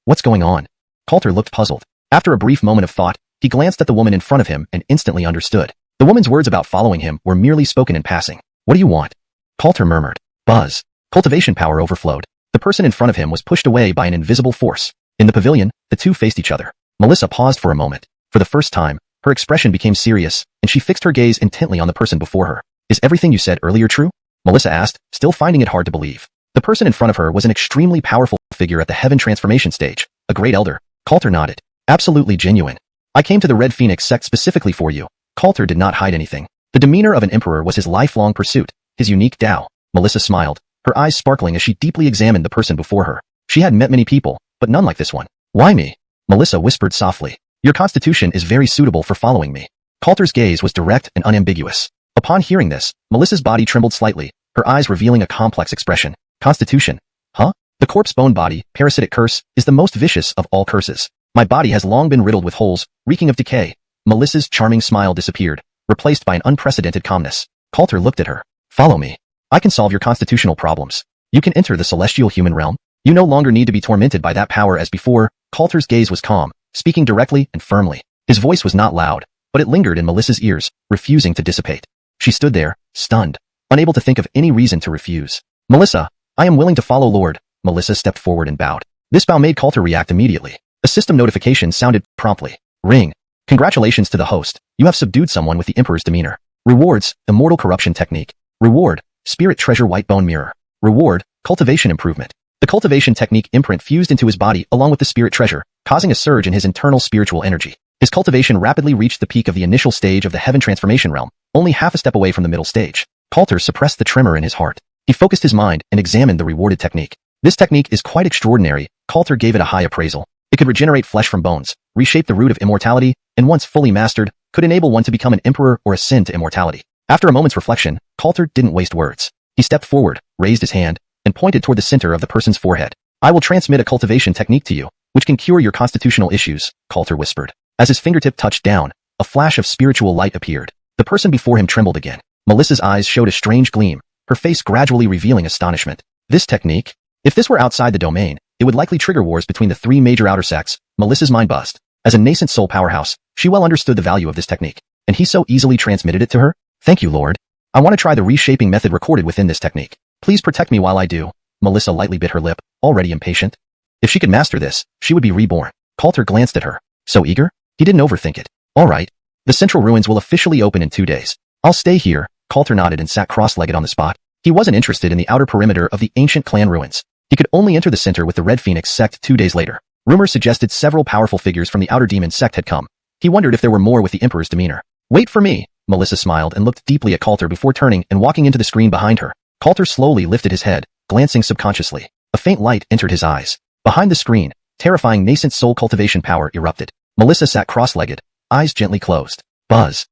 What's going on? Coulter looked puzzled. After a brief moment of thought, he glanced at the woman in front of him and instantly understood. The woman's words about following him were merely spoken in passing. What do you want? Coulter murmured. Buzz. Cultivation power overflowed. The person in front of him was pushed away by an invisible force. In the pavilion, the two faced each other. Melissa paused for a moment. For the first time, her expression became serious, and she fixed her gaze intently on the person before her. Is everything you said earlier true? Melissa asked, still finding it hard to believe. The person in front of her was an extremely powerful figure at the heaven transformation stage, a great elder. Coulter nodded. Absolutely genuine. I came to the Red Phoenix sect specifically for you. Coulter did not hide anything. The demeanor of an emperor was his lifelong pursuit, his unique Tao. Melissa smiled, her eyes sparkling as she deeply examined the person before her. She had met many people, but none like this one. Why me? Melissa whispered softly. Your constitution is very suitable for following me. Coulter's gaze was direct and unambiguous. Upon hearing this, Melissa's body trembled slightly, her eyes revealing a complex expression. Constitution? Huh? The corpse bone body, parasitic curse, is the most vicious of all curses. My body has long been riddled with holes, reeking of decay. Melissa's charming smile disappeared, replaced by an unprecedented calmness. Coulter looked at her. Follow me. I can solve your constitutional problems. You can enter the celestial human realm. You no longer need to be tormented by that power as before. Coulter's gaze was calm, speaking directly and firmly. His voice was not loud, but it lingered in Melissa's ears, refusing to dissipate. She stood there, stunned, unable to think of any reason to refuse. Melissa, I am willing to follow Lord. Melissa stepped forward and bowed. This bow made Coulter react immediately. A system notification sounded promptly. Ring. Congratulations to the host. You have subdued someone with the Emperor's demeanor. Rewards, Immortal Corruption Technique. Reward, Spirit Treasure White Bone Mirror. Reward, Cultivation Improvement. The cultivation technique imprint fused into his body along with the spirit treasure, causing a surge in his internal spiritual energy. His cultivation rapidly reached the peak of the initial stage of the heaven transformation realm, only half a step away from the middle stage. Coulter suppressed the tremor in his heart. He focused his mind and examined the rewarded technique. This technique is quite extraordinary. Coulter gave it a high appraisal. It could regenerate flesh from bones, reshape the root of immortality, and once fully mastered, could enable one to become an emperor or ascend to immortality. After a moment's reflection, Coulter didn't waste words. He stepped forward, raised his hand, and pointed toward the center of the person's forehead. I will transmit a cultivation technique to you, which can cure your constitutional issues, Coulter whispered. As his fingertip touched down, a flash of spiritual light appeared. The person before him trembled again. Melissa's eyes showed a strange gleam, her face gradually revealing astonishment. This technique? If this were outside the domain, it would likely trigger wars between the three major outer sects. Melissa's mind buzzed. As a nascent soul powerhouse, she well understood the value of this technique, and he so easily transmitted it to her? Thank you, Lord. I want to try the reshaping method recorded within this technique. Please protect me while I do. Melissa lightly bit her lip, already impatient. If she could master this, she would be reborn. Coulter glanced at her. So eager? He didn't overthink it. All right. The central ruins will officially open in 2 days. I'll stay here. Coulter nodded and sat cross-legged on the spot. He wasn't interested in the outer perimeter of the ancient clan ruins. He could only enter the center with the Red Phoenix sect 2 days later. Rumors suggested several powerful figures from the outer demon sect had come. He wondered if there were more with the Emperor's demeanor. Wait for me. Melissa smiled and looked deeply at Coulter before turning and walking into the screen behind her. Coulter slowly lifted his head, glancing subconsciously. A faint light entered his eyes. Behind the screen, terrifying nascent soul cultivation power erupted. Melissa sat cross-legged, eyes gently closed. Buzz.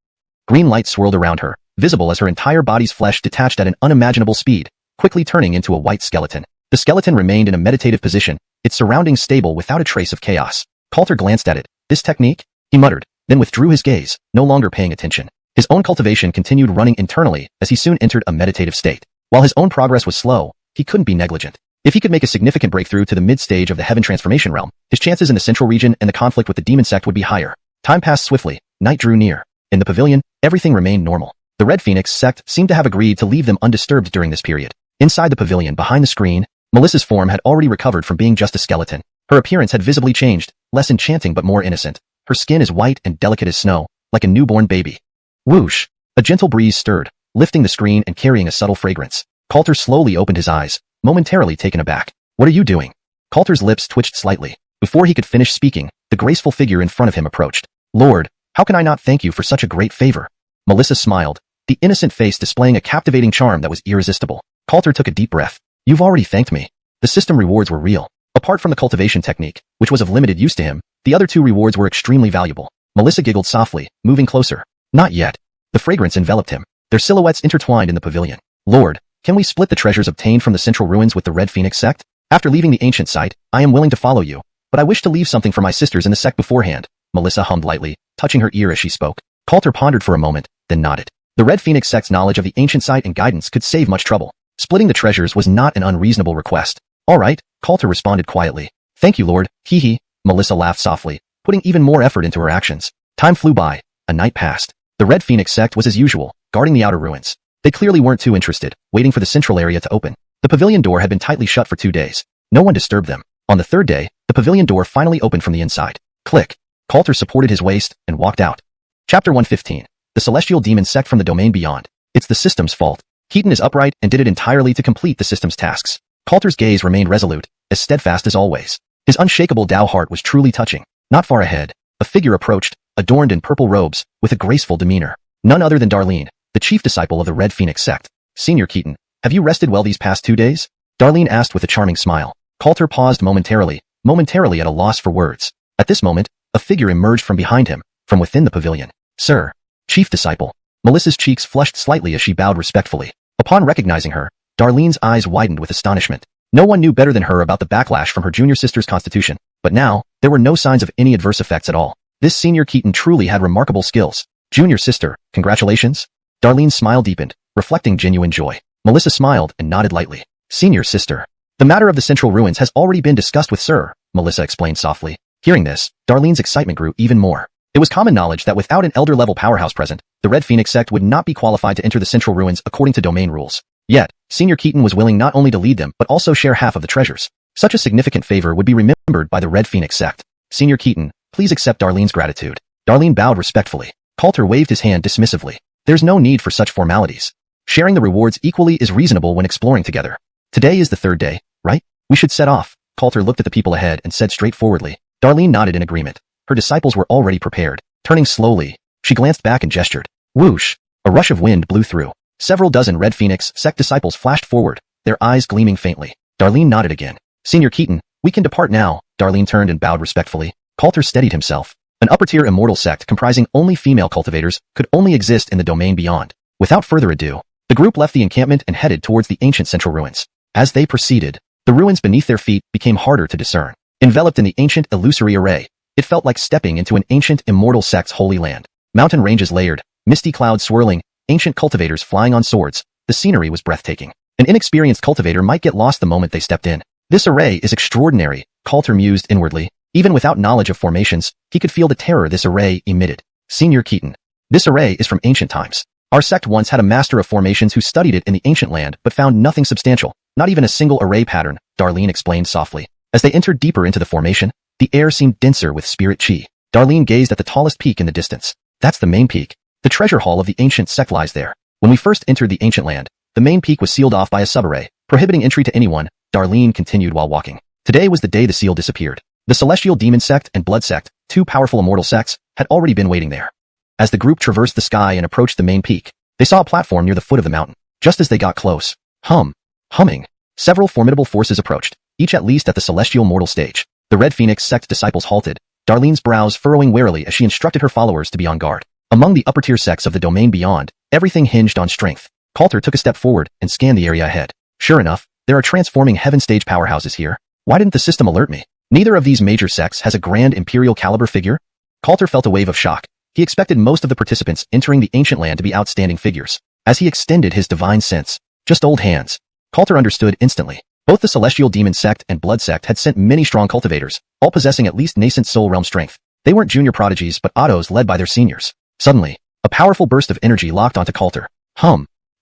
Green light swirled around her, visible as her entire body's flesh detached at an unimaginable speed, quickly turning into a white skeleton. The skeleton remained in a meditative position, its surroundings stable without a trace of chaos. Coulter glanced at it. This technique? He muttered, then withdrew his gaze, no longer paying attention. His own cultivation continued running internally as he soon entered a meditative state. While his own progress was slow, he couldn't be negligent. If he could make a significant breakthrough to the mid-stage of the heaven transformation realm, his chances in the central region and the conflict with the demon sect would be higher. Time passed swiftly, night drew near. In the pavilion, everything remained normal. The Red Phoenix sect seemed to have agreed to leave them undisturbed during this period. Inside the pavilion behind the screen, Melissa's form had already recovered from being just a skeleton. Her appearance had visibly changed, less enchanting but more innocent. Her skin is white and delicate as snow, like a newborn baby. Whoosh! A gentle breeze stirred, lifting the screen and carrying a subtle fragrance. Coulter slowly opened his eyes, momentarily taken aback. What are you doing? Coulter's lips twitched slightly. Before he could finish speaking, the graceful figure in front of him approached. Lord, how can I not thank you for such a great favor? Melissa smiled, the innocent face displaying a captivating charm that was irresistible. Coulter took a deep breath. You've already thanked me. The system rewards were real. Apart from the cultivation technique, which was of limited use to him, the other two rewards were extremely valuable. Melissa giggled softly, moving closer. Not yet. The fragrance enveloped him, their silhouettes intertwined in the pavilion. Lord, can we split the treasures obtained from the central ruins with the Red Phoenix sect? After leaving the ancient site, I am willing to follow you, but I wish to leave something for my sisters in the sect beforehand. Melissa hummed lightly, touching her ear as she spoke. Coulter pondered for a moment, then nodded. The Red Phoenix sect's knowledge of the ancient site and guidance could save much trouble. Splitting the treasures was not an unreasonable request. All right, Coulter responded quietly. Thank you, Lord. Hee. Melissa laughed softly, putting even more effort into her actions. Time flew by. A night passed. The Red Phoenix sect was as usual, guarding the outer ruins. They clearly weren't too interested, waiting for the central area to open. The pavilion door had been tightly shut for 2 days. No one disturbed them. On the third day, the pavilion door finally opened from the inside. Click. Coulter supported his waist and walked out. Chapter 115. The Celestial Demon Sect from the Domain Beyond. It's the system's fault. Keaton is upright and did it entirely to complete the system's tasks. Coulter's gaze remained resolute, as steadfast as always. His unshakable Tao heart was truly touching. Not far ahead, a figure approached, adorned in purple robes, with a graceful demeanor. None other than Darlene, the chief disciple of the Red Phoenix sect. Senior Keaton, have you rested well these past 2 days? Darlene asked with a charming smile. Coulter paused momentarily at a loss for words. At this moment, a figure emerged from behind him, from within the pavilion. Sir, chief disciple. Melissa's cheeks flushed slightly as she bowed respectfully. Upon recognizing her, Darlene's eyes widened with astonishment. No one knew better than her about the backlash from her junior sister's constitution, but now, there were no signs of any adverse effects at all. This Senior Keaton truly had remarkable skills. Junior sister, congratulations? Darlene's smile deepened, reflecting genuine joy. Melissa smiled and nodded lightly. Senior sister. The matter of the central ruins has already been discussed with Sir, Melissa explained softly. Hearing this, Darlene's excitement grew even more. It was common knowledge that without an elder-level powerhouse present, the Red Phoenix sect would not be qualified to enter the central ruins according to domain rules. Yet, Senior Keaton was willing not only to lead them but also share half of the treasures. Such a significant favor would be remembered by the Red Phoenix sect. Senior Keaton, please accept Darlene's gratitude. Darlene bowed respectfully. Coulter waved his hand dismissively. There's no need for such formalities. Sharing the rewards equally is reasonable when exploring together. Today is the third day, right? We should set off. Coulter looked at the people ahead and said straightforwardly. Darlene nodded in agreement. Her disciples were already prepared. Turning slowly, she glanced back and gestured. Whoosh! A rush of wind blew through. Several dozen Red Phoenix sect disciples flashed forward, their eyes gleaming faintly. Darlene nodded again. Senior Keaton, we can depart now. Darlene turned and bowed respectfully. Coulter steadied himself. An upper-tier immortal sect comprising only female cultivators could only exist in the domain beyond. Without further ado, the group left the encampment and headed towards the ancient central ruins. As they proceeded, the ruins beneath their feet became harder to discern. Enveloped in the ancient illusory array, it felt like stepping into an ancient immortal sect's holy land. Mountain ranges layered, misty clouds swirling, ancient cultivators flying on swords. The scenery was breathtaking. An inexperienced cultivator might get lost the moment they stepped in. This array is extraordinary, Coulter mused inwardly. Even without knowledge of formations, he could feel the terror this array emitted. Senior Keaton. This array is from ancient times. Our sect once had a master of formations who studied it in the ancient land but found nothing substantial, not even a single array pattern, Darlene explained softly. As they entered deeper into the formation, the air seemed denser with spirit chi. Darlene gazed at the tallest peak in the distance. That's the main peak. The treasure hall of the ancient sect lies there. When we first entered the ancient land, the main peak was sealed off by a subarray, prohibiting entry to anyone, Darlene continued while walking. Today was the day the seal disappeared. The Celestial Demon Sect and Blood Sect, two powerful immortal sects, had already been waiting there. As the group traversed the sky and approached the main peak, they saw a platform near the foot of the mountain. Just as they got close, humming, several formidable forces approached, each at least at the celestial mortal stage. The Red Phoenix sect disciples halted, Darlene's brows furrowing warily as she instructed her followers to be on guard. Among the upper-tier sects of the domain beyond, everything hinged on strength. Coulter took a step forward and scanned the area ahead. Sure enough, there are transforming heaven-stage powerhouses here. Why didn't the system alert me? Neither of these major sects has a grand imperial caliber figure. Coulter felt a wave of shock. He expected most of the participants entering the ancient land to be outstanding figures. As he extended his divine sense, just old hands. Coulter understood instantly. Both the Celestial Demon Sect and Blood Sect had sent many strong cultivators, all possessing at least nascent soul realm strength. They weren't junior prodigies but autos led by their seniors. Suddenly, a powerful burst of energy locked onto Coulter.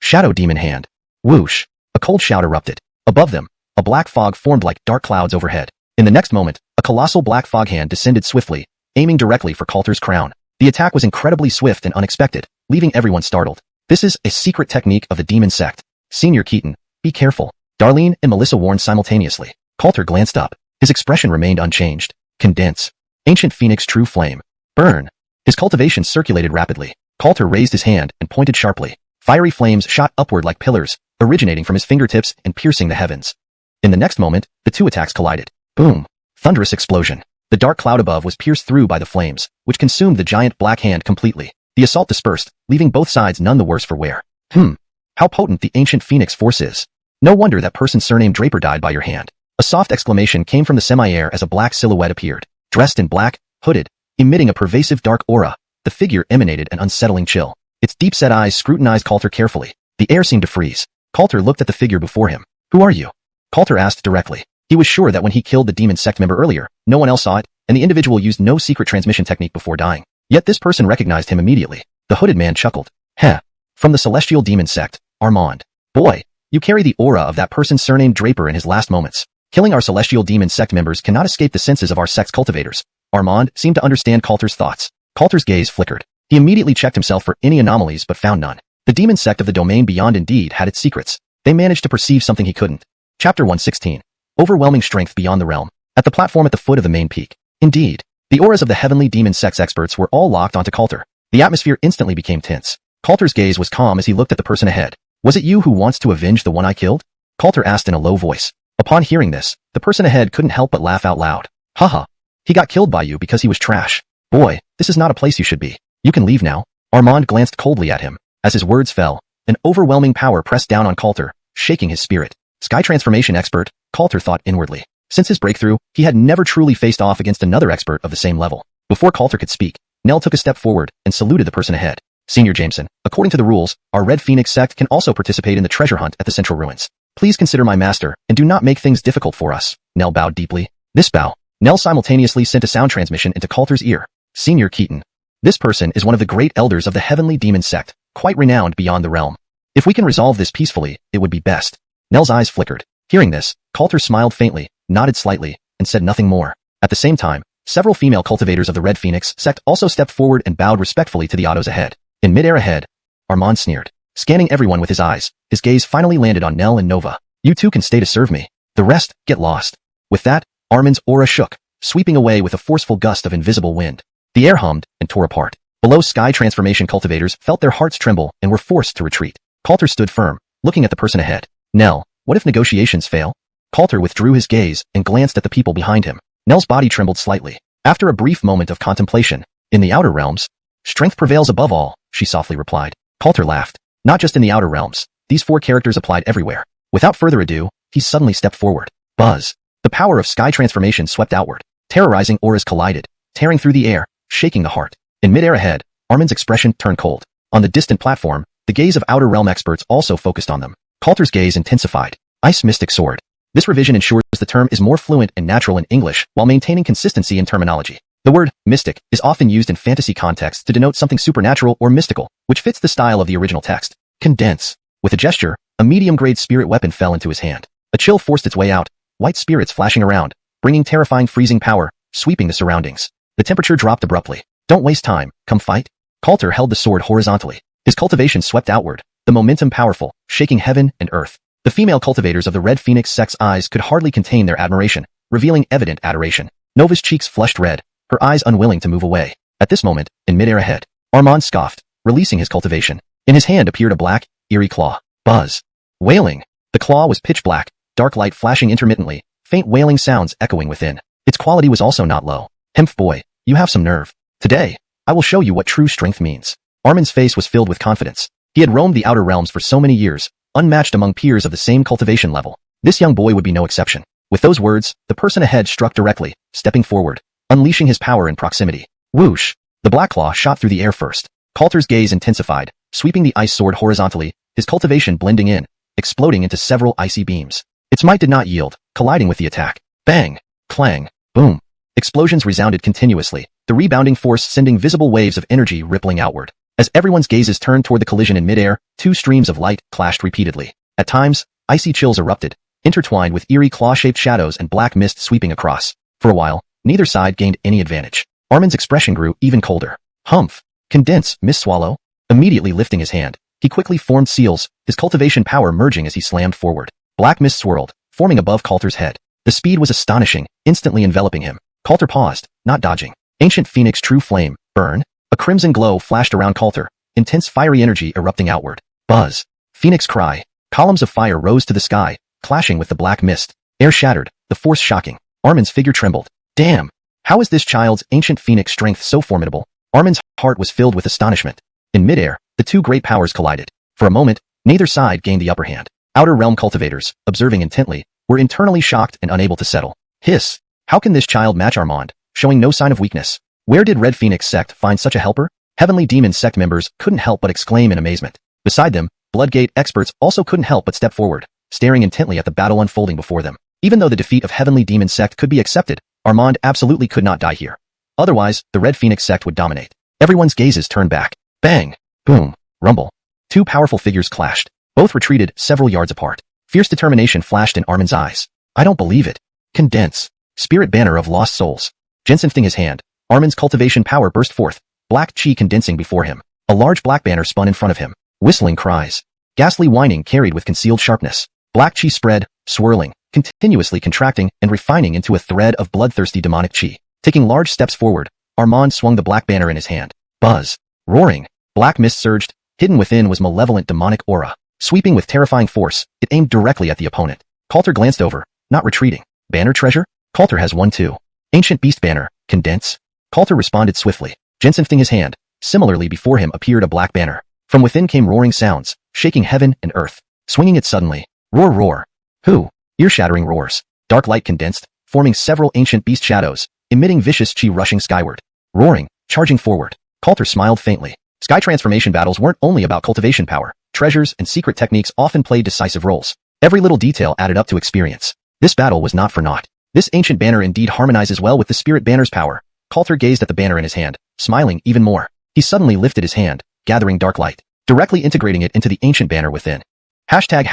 Shadow Demon Hand. Whoosh. A cold shout erupted. Above them, a black fog formed like dark clouds overhead. In the next moment, a colossal black fog hand descended swiftly, aiming directly for Coulter's crown. The attack was incredibly swift and unexpected, leaving everyone startled. This is a secret technique of the Demon Sect. Senior Keaton, be careful. Darlene and Melissa warned simultaneously. Coulter glanced up. His expression remained unchanged. Condense. Ancient Phoenix True Flame. Burn. His cultivation circulated rapidly. Coulter raised his hand and pointed sharply. Fiery flames shot upward like pillars, originating from his fingertips and piercing the heavens. In the next moment, the two attacks collided. Boom. Thunderous explosion. The dark cloud above was pierced through by the flames, which consumed the giant black hand completely. The assault dispersed, leaving both sides none the worse for wear. How potent the ancient Phoenix force is. No wonder that person surnamed Draper died by your hand. A soft exclamation came from the semi-air as a black silhouette appeared. Dressed in black, hooded, emitting a pervasive dark aura, the figure emanated an unsettling chill. Its deep-set eyes scrutinized Coulter carefully. The air seemed to freeze. Coulter looked at the figure before him. "Who are you?" Coulter asked directly. He was sure that when he killed the demon sect member earlier, no one else saw it, and the individual used no secret transmission technique before dying. Yet this person recognized him immediately. The hooded man chuckled. "Heh. From the celestial demon sect, Armand. Boy, you carry the aura of that person surnamed Draper in his last moments. Killing our celestial demon sect members cannot escape the senses of our sect's cultivators." Armand seemed to understand Coulter's thoughts. Coulter's gaze flickered. He immediately checked himself for any anomalies but found none. The demon sect of the domain beyond indeed had its secrets. They managed to perceive something he couldn't. Chapter 116. Overwhelming strength beyond the realm. At the platform at the foot of the main peak. Indeed, the auras of the heavenly demon sect's experts were all locked onto Coulter. The atmosphere instantly became tense. Coulter's gaze was calm as he looked at the person ahead. "Was it you who wants to avenge the one I killed?" Coulter asked in a low voice. Upon hearing this, the person ahead couldn't help but laugh out loud. "Haha. He got killed by you because he was trash. Boy, this is not a place you should be. You can leave now." Armand glanced coldly at him. As his words fell, an overwhelming power pressed down on Coulter, shaking his spirit. Sky transformation expert, Coulter thought inwardly. Since his breakthrough, he had never truly faced off against another expert of the same level. Before Coulter could speak, Nell took a step forward and saluted the person ahead. "Senior Jameson, according to the rules, our Red Phoenix sect can also participate in the treasure hunt at the Central Ruins. Please consider my master and do not make things difficult for us." Nell bowed deeply. This bow, Nell simultaneously sent a sound transmission into Coulter's ear. "Senior Keaton. This person is one of the great elders of the heavenly demon sect, quite renowned beyond the realm. If we can resolve this peacefully, it would be best." Nell's eyes flickered. Hearing this, Coulter smiled faintly, nodded slightly, and said nothing more. At the same time, several female cultivators of the Red Phoenix sect also stepped forward and bowed respectfully to the autos ahead. In midair ahead, Armand sneered, scanning everyone with his eyes. His gaze finally landed on Nell and Nova. "You two can stay to serve me. The rest, get lost." With that, Armand's aura shook, sweeping away with a forceful gust of invisible wind. The air hummed and tore apart. Below, sky transformation cultivators felt their hearts tremble and were forced to retreat. Coulter stood firm, looking at the person ahead. "Nell, what if negotiations fail?" Coulter withdrew his gaze and glanced at the people behind him. Nell's body trembled slightly. After a brief moment of contemplation, "In the outer realms, strength prevails above all," she softly replied. Coulter laughed. Not just in the outer realms. These four characters applied everywhere. Without further ado, he suddenly stepped forward. Buzz. The power of sky transformation swept outward. Terrorizing auras collided, tearing through the air, shaking the heart. In midair ahead, Armand's expression turned cold. On the distant platform, the gaze of outer realm experts also focused on them. Coulter's gaze intensified. Ice Mystic Sword. This revision ensures the term is more fluent and natural in English while maintaining consistency in terminology. The word mystic is often used in fantasy contexts to denote something supernatural or mystical, which fits the style of the original text. Condense. With a gesture, a medium-grade spirit weapon fell into his hand. A chill forced its way out, white spirits flashing around, bringing terrifying freezing power, sweeping the surroundings. The temperature dropped abruptly. "Don't waste time, come fight." Coulter held the sword horizontally. His cultivation swept outward, the momentum powerful, shaking heaven and earth. The female cultivators of the Red Phoenix sect's eyes could hardly contain their admiration, revealing evident adoration. Nova's cheeks flushed red, her eyes unwilling to move away. At this moment, in midair ahead, Armand scoffed, releasing his cultivation. In his hand appeared a black, eerie claw. Buzz. Wailing. The claw was pitch black, dark light flashing intermittently, faint wailing sounds echoing within. Its quality was also not low. "Hemph boy, you have some nerve. Today, I will show you what true strength means." Armand's face was filled with confidence. He had roamed the outer realms for so many years, unmatched among peers of the same cultivation level. This young boy would be no exception. With those words, the person ahead struck directly, stepping forward, unleashing his power in proximity. Whoosh! The black claw shot through the air first. Coulter's gaze intensified, sweeping the ice sword horizontally, his cultivation blending in, exploding into several icy beams. Its might did not yield, colliding with the attack. Bang! Clang! Boom! Explosions resounded continuously, the rebounding force sending visible waves of energy rippling outward. As everyone's gazes turned toward the collision in midair, two streams of light clashed repeatedly. At times, icy chills erupted, intertwined with eerie claw-shaped shadows and black mist sweeping across. For a while, neither side gained any advantage. Armand's expression grew even colder. "Humph! Condense, Miss Swallow." Immediately lifting his hand, he quickly formed seals, his cultivation power merging as he slammed forward. Black mist swirled, forming above Coulter's head. The speed was astonishing, instantly enveloping him. Coulter paused, not dodging. Ancient Phoenix True Flame, burn. A crimson glow flashed around Coulter, intense fiery energy erupting outward. Buzz. Phoenix cry. Columns of fire rose to the sky, clashing with the black mist. Air shattered, the force shocking. Armand's figure trembled. Damn! How is this child's ancient phoenix strength so formidable? Armand's heart was filled with astonishment. In midair, the two great powers collided. For a moment, neither side gained the upper hand. Outer realm cultivators, observing intently, were internally shocked and unable to settle. Hiss! How can this child match Armand, showing no sign of weakness? Where did Red Phoenix sect find such a helper? Heavenly Demon sect members couldn't help but exclaim in amazement. Beside them, Bloodgate experts also couldn't help but step forward, staring intently at the battle unfolding before them. Even though the defeat of Heavenly Demon sect could be accepted, Armand absolutely could not die here. Otherwise, the Red Phoenix sect would dominate. Everyone's gazes turned back. Bang! Boom! Rumble. Two powerful figures clashed. Both retreated several yards apart. Fierce determination flashed in Armand's eyes. I don't believe it. Condense. Spirit banner of lost souls. Jensenfting his hand, Armand's cultivation power burst forth, black chi condensing before him. A large black banner spun in front of him. Whistling cries. Ghastly whining carried with concealed sharpness. Black chi spread, swirling, continuously contracting and refining into a thread of bloodthirsty demonic chi. Taking large steps forward, Armand swung the black banner in his hand. Buzz. Roaring. Black mist surged. Hidden within was malevolent demonic aura. Sweeping with terrifying force, it aimed directly at the opponent. Coulter glanced over, not retreating. Banner treasure? Coulter has one too. Ancient beast banner. Condense? Coulter responded swiftly. Jensenfting his hand. Similarly before him appeared a black banner. From within came roaring sounds, shaking heaven and earth. Swinging it suddenly. Roar roar. Who? Ear-shattering roars. Dark light condensed, forming several ancient beast shadows, emitting vicious chi rushing skyward. Roaring, charging forward. Coulter smiled faintly. Sky transformation battles weren't only about cultivation power. Treasures and secret techniques often played decisive roles. Every little detail added up to experience. This battle was not for naught. This ancient banner indeed harmonizes well with the spirit banner's power. Coulter gazed at the banner in his hand, smiling even more. He suddenly lifted his hand, gathering dark light, directly integrating it into the ancient banner within. Hashtag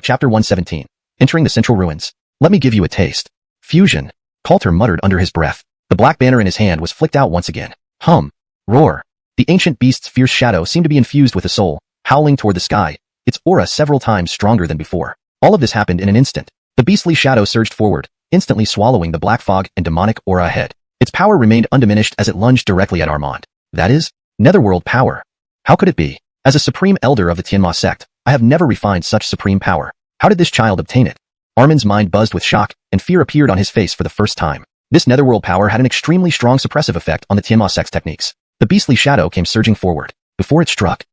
chapter 117. Entering the central ruins. Let me give you a taste. Fusion. Coulter muttered under his breath. The black banner in his hand was flicked out once again. Hum. Roar. The ancient beast's fierce shadow seemed to be infused with a soul, howling toward the sky, its aura several times stronger than before. All of this happened in an instant. The beastly shadow surged forward, instantly swallowing the black fog and demonic aura ahead. Its power remained undiminished as it lunged directly at Armand. That is, netherworld power. How could it be? As a supreme elder of the Tianma sect, I have never refined such supreme power. How did this child obtain it? Armand's mind buzzed with shock, and fear appeared on his face for the first time. This netherworld power had an extremely strong suppressive effect on the Tianma sect's techniques. The beastly shadow came surging forward. Before it struck,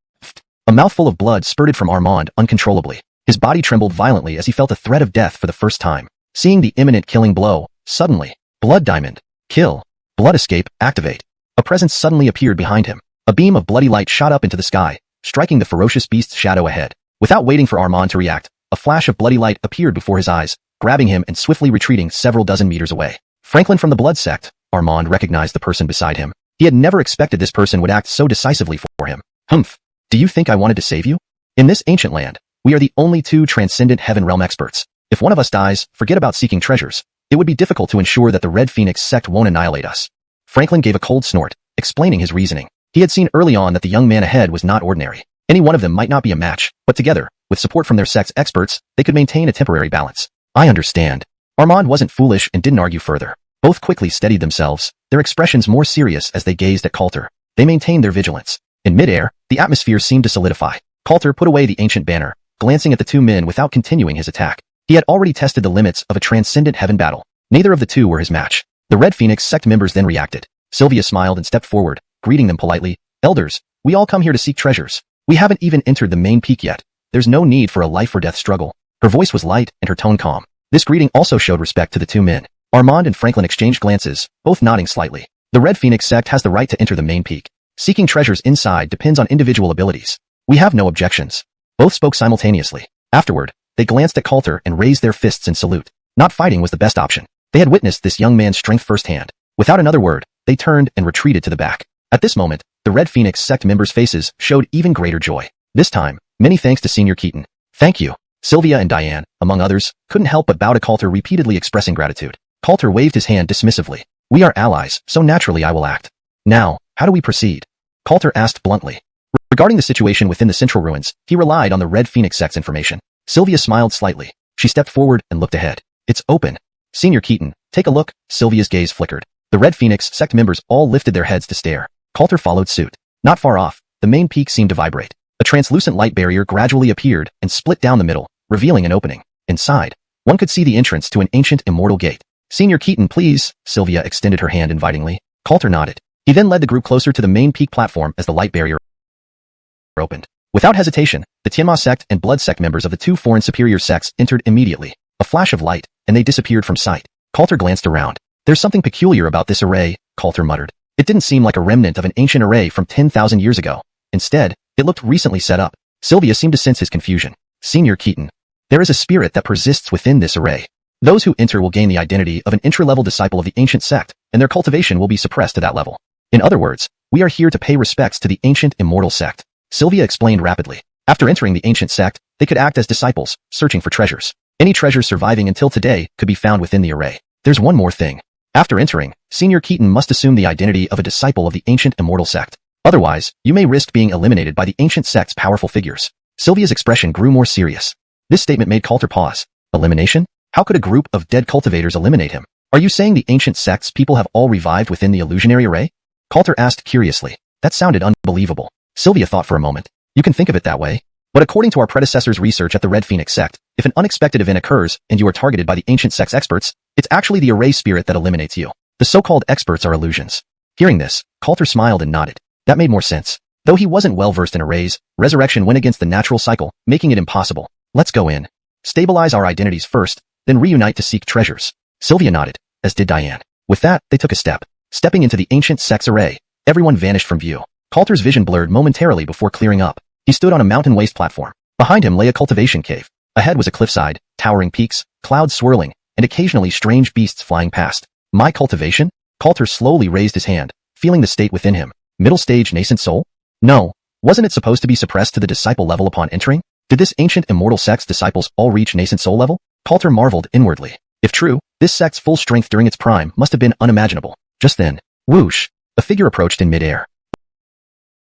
a mouthful of blood spurted from Armand uncontrollably. His body trembled violently as he felt a threat of death for the first time. Seeing the imminent killing blow, suddenly, blood diamond, kill, blood escape, activate. A presence suddenly appeared behind him. A beam of bloody light shot up into the sky, striking the ferocious beast's shadow ahead. Without waiting for Armand to react, a flash of bloody light appeared before his eyes, grabbing him and swiftly retreating several dozen meters away. Franklin from the Blood Sect. Armand recognized the person beside him. He had never expected this person would act so decisively for him. Humph. Do you think I wanted to save you? In this ancient land, we are the only two transcendent heaven realm experts. If one of us dies, forget about seeking treasures. It would be difficult to ensure that the Red Phoenix sect won't annihilate us. Franklin gave a cold snort, explaining his reasoning. He had seen early on that the young man ahead was not ordinary. Any one of them might not be a match, but together, with support from their sect's experts, they could maintain a temporary balance. I understand. Armand wasn't foolish and didn't argue further. Both quickly steadied themselves, their expressions more serious as they gazed at Coulter. They maintained their vigilance. In midair, the atmosphere seemed to solidify. Coulter put away the ancient banner, glancing at the two men without continuing his attack. He had already tested the limits of a transcendent heaven battle. Neither of the two were his match. The Red Phoenix sect members then reacted. Sylvia smiled and stepped forward, greeting them politely. Elders, we all come here to seek treasures. We haven't even entered the main peak yet. There's no need for a life-or-death struggle. Her voice was light and her tone calm. This greeting also showed respect to the two men. Armand and Franklin exchanged glances, both nodding slightly. The Red Phoenix sect has the right to enter the main peak. Seeking treasures inside depends on individual abilities. We have no objections. Both spoke simultaneously. Afterward, they glanced at Coulter and raised their fists in salute. Not fighting was the best option. They had witnessed this young man's strength firsthand. Without another word, they turned and retreated to the back. At this moment, the Red Phoenix sect members' faces showed even greater joy. This time, many thanks to Senior Keaton. Thank you. Sylvia and Diane, among others, couldn't help but bow to Coulter, repeatedly expressing gratitude. Coulter waved his hand dismissively. We are allies, so naturally I will act. Now, how do we proceed? Coulter asked bluntly. Regarding the situation within the central ruins, he relied on the Red Phoenix sect's information. Sylvia smiled slightly. She stepped forward and looked ahead. It's open. Senior Keaton, take a look. Sylvia's gaze flickered. The Red Phoenix sect members all lifted their heads to stare. Coulter followed suit. Not far off, the main peak seemed to vibrate. A translucent light barrier gradually appeared and split down the middle, revealing an opening. Inside, one could see the entrance to an ancient immortal gate. Senior Keaton, please. Sylvia extended her hand invitingly. Coulter nodded. He then led the group closer to the main peak platform as the light barrier opened. Without hesitation, the Tianma sect and Blood sect members of the two foreign superior sects entered immediately. A flash of light, and they disappeared from sight. Coulter glanced around. There's something peculiar about this array, Coulter muttered. It didn't seem like a remnant of an ancient array from 10,000 years ago. Instead, it looked recently set up. Sylvia seemed to sense his confusion. Senior Keaton. There is a spirit that persists within this array. Those who enter will gain the identity of an intra-level disciple of the ancient sect, and their cultivation will be suppressed to that level. In other words, we are here to pay respects to the ancient immortal sect. Sylvia explained rapidly. After entering the ancient sect, they could act as disciples, searching for treasures. Any treasures surviving until today could be found within the array. There's one more thing. After entering, Senior Keaton must assume the identity of a disciple of the ancient immortal sect. Otherwise, you may risk being eliminated by the ancient sect's powerful figures. Sylvia's expression grew more serious. This statement made Coulter pause. Elimination? How could a group of dead cultivators eliminate him? Are you saying the ancient sect's people have all revived within the illusionary array? Coulter asked curiously. That sounded unbelievable. Sylvia thought for a moment. You can think of it that way. But according to our predecessor's research at the Red Phoenix sect, if an unexpected event occurs and you are targeted by the ancient sect's experts, it's actually the array spirit that eliminates you. The so-called experts are illusions. Hearing this, Coulter smiled and nodded. That made more sense. Though he wasn't well-versed in arrays, resurrection went against the natural cycle, making it impossible. Let's go in. Stabilize our identities first, then reunite to seek treasures. Sylvia nodded, as did Diane. With that, they took a step. Stepping into the ancient sect's array, everyone vanished from view. Coulter's vision blurred momentarily before clearing up. He stood on a mountain waste platform. Behind him lay a cultivation cave. Ahead was a cliffside, towering peaks, clouds swirling, and occasionally strange beasts flying past. My cultivation? Coulter slowly raised his hand, feeling the state within him. Middle stage nascent soul? No. Wasn't it supposed to be suppressed to the disciple level upon entering? Did this ancient immortal sect's disciples all reach nascent soul level? Coulter marveled inwardly. If true, this sect's full strength during its prime must have been unimaginable. Just then, whoosh, a figure approached in midair.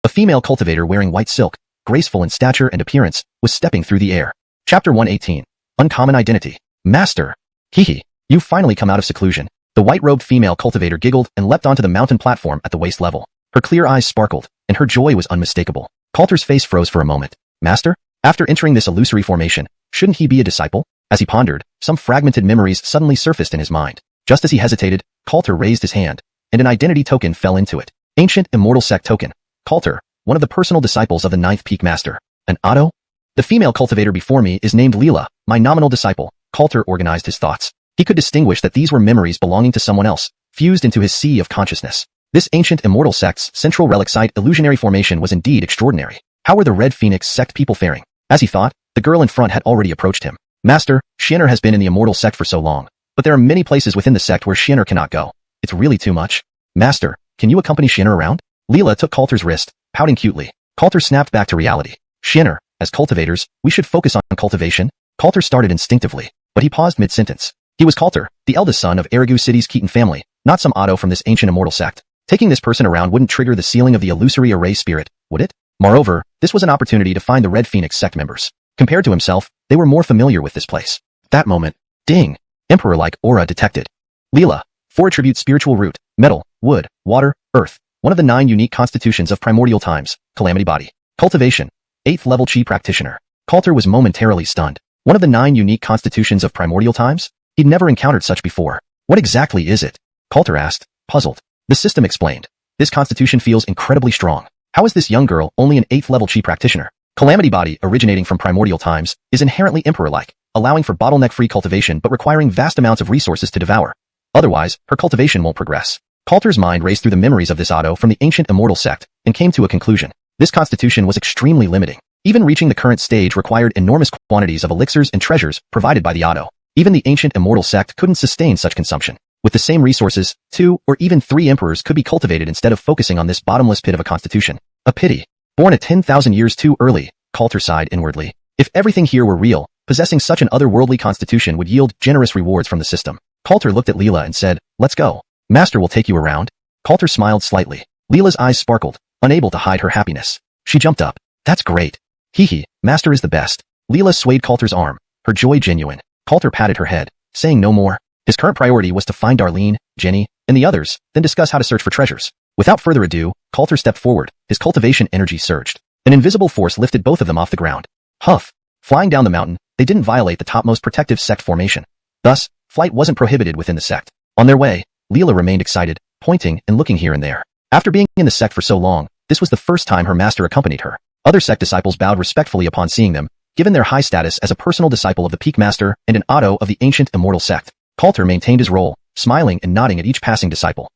A female cultivator wearing white silk, graceful in stature and appearance, was stepping through the air. Chapter 118. Uncommon Identity. Master. Hehe, you've finally come out of seclusion. The white-robed female cultivator giggled and leapt onto the mountain platform at the waist level. Her clear eyes sparkled, and her joy was unmistakable. Coulter's face froze for a moment. Master? After entering this illusory formation, shouldn't he be a disciple? As he pondered, some fragmented memories suddenly surfaced in his mind. Just as he hesitated, Coulter raised his hand, and an identity token fell into it. Ancient Immortal Sect Token. Coulter, one of the personal disciples of the 9th Peak Master. An auto? The female cultivator before me is named Leela, my nominal disciple. Coulter organized his thoughts. He could distinguish that these were memories belonging to someone else, fused into his sea of consciousness. This ancient immortal sect's central relic site illusionary formation was indeed extraordinary. How were the Red Phoenix sect people faring? As he thought, the girl in front had already approached him. Master, Xianxia has been in the immortal sect for so long, but there are many places within the sect where Xianxia cannot go. It's really too much. Master, can you accompany Xianxia around? Leela took Coulter's wrist, pouting cutely. Coulter snapped back to reality. Xianxia, as cultivators, we should focus on cultivation. Coulter started instinctively, but he paused mid-sentence. He was Coulter, the eldest son of Erigu City's Keaton family, not some auto from this ancient immortal sect. Taking this person around wouldn't trigger the sealing of the illusory array spirit, would it? Moreover, this was an opportunity to find the Red Phoenix sect members. Compared to himself, they were more familiar with this place. That moment, ding, emperor-like aura detected. Leela, 4 attribute spiritual root, metal, wood, water, earth, one of the 9 unique constitutions of primordial times, calamity body. Cultivation, 8th level chi practitioner. Coulter was momentarily stunned. One of the 9 unique constitutions of primordial times? He'd never encountered such before. What exactly is it? Coulter asked, puzzled. The system explained. This constitution feels incredibly strong. How is this young girl only an 8th level chi practitioner? Calamity body, originating from primordial times, is inherently emperor-like, allowing for bottleneck-free cultivation but requiring vast amounts of resources to devour. Otherwise, her cultivation won't progress. Coulter's mind raced through the memories of this auto from the ancient immortal sect, and came to a conclusion. This constitution was extremely limiting. Even reaching the current stage required enormous quantities of elixirs and treasures provided by the auto. Even the ancient immortal sect couldn't sustain such consumption. With the same resources, 2 or even 3 emperors could be cultivated instead of focusing on this bottomless pit of a constitution. A pity. Born 10,000 years too early, Coulter sighed inwardly. If everything here were real, possessing such an otherworldly constitution would yield generous rewards from the system. Coulter looked at Leela and said, let's go. Master will take you around. Coulter smiled slightly. Leela's eyes sparkled, unable to hide her happiness. She jumped up. That's great. Hehe, Master is the best. Leela swayed Coulter's arm, her joy genuine. Coulter patted her head, saying no more. His current priority was to find Darlene, Jenny, and the others, then discuss how to search for treasures. Without further ado, Coulter stepped forward, his cultivation energy surged. An invisible force lifted both of them off the ground. Huff! Flying down the mountain, they didn't violate the topmost protective sect formation. Thus, flight wasn't prohibited within the sect. On their way, Leela remained excited, pointing and looking here and there. After being in the sect for so long, this was the first time her master accompanied her. Other sect disciples bowed respectfully upon seeing them, given their high status as a personal disciple of the Peak Master and an auto of the ancient immortal sect. Coulter maintained his role, smiling and nodding at each passing disciple.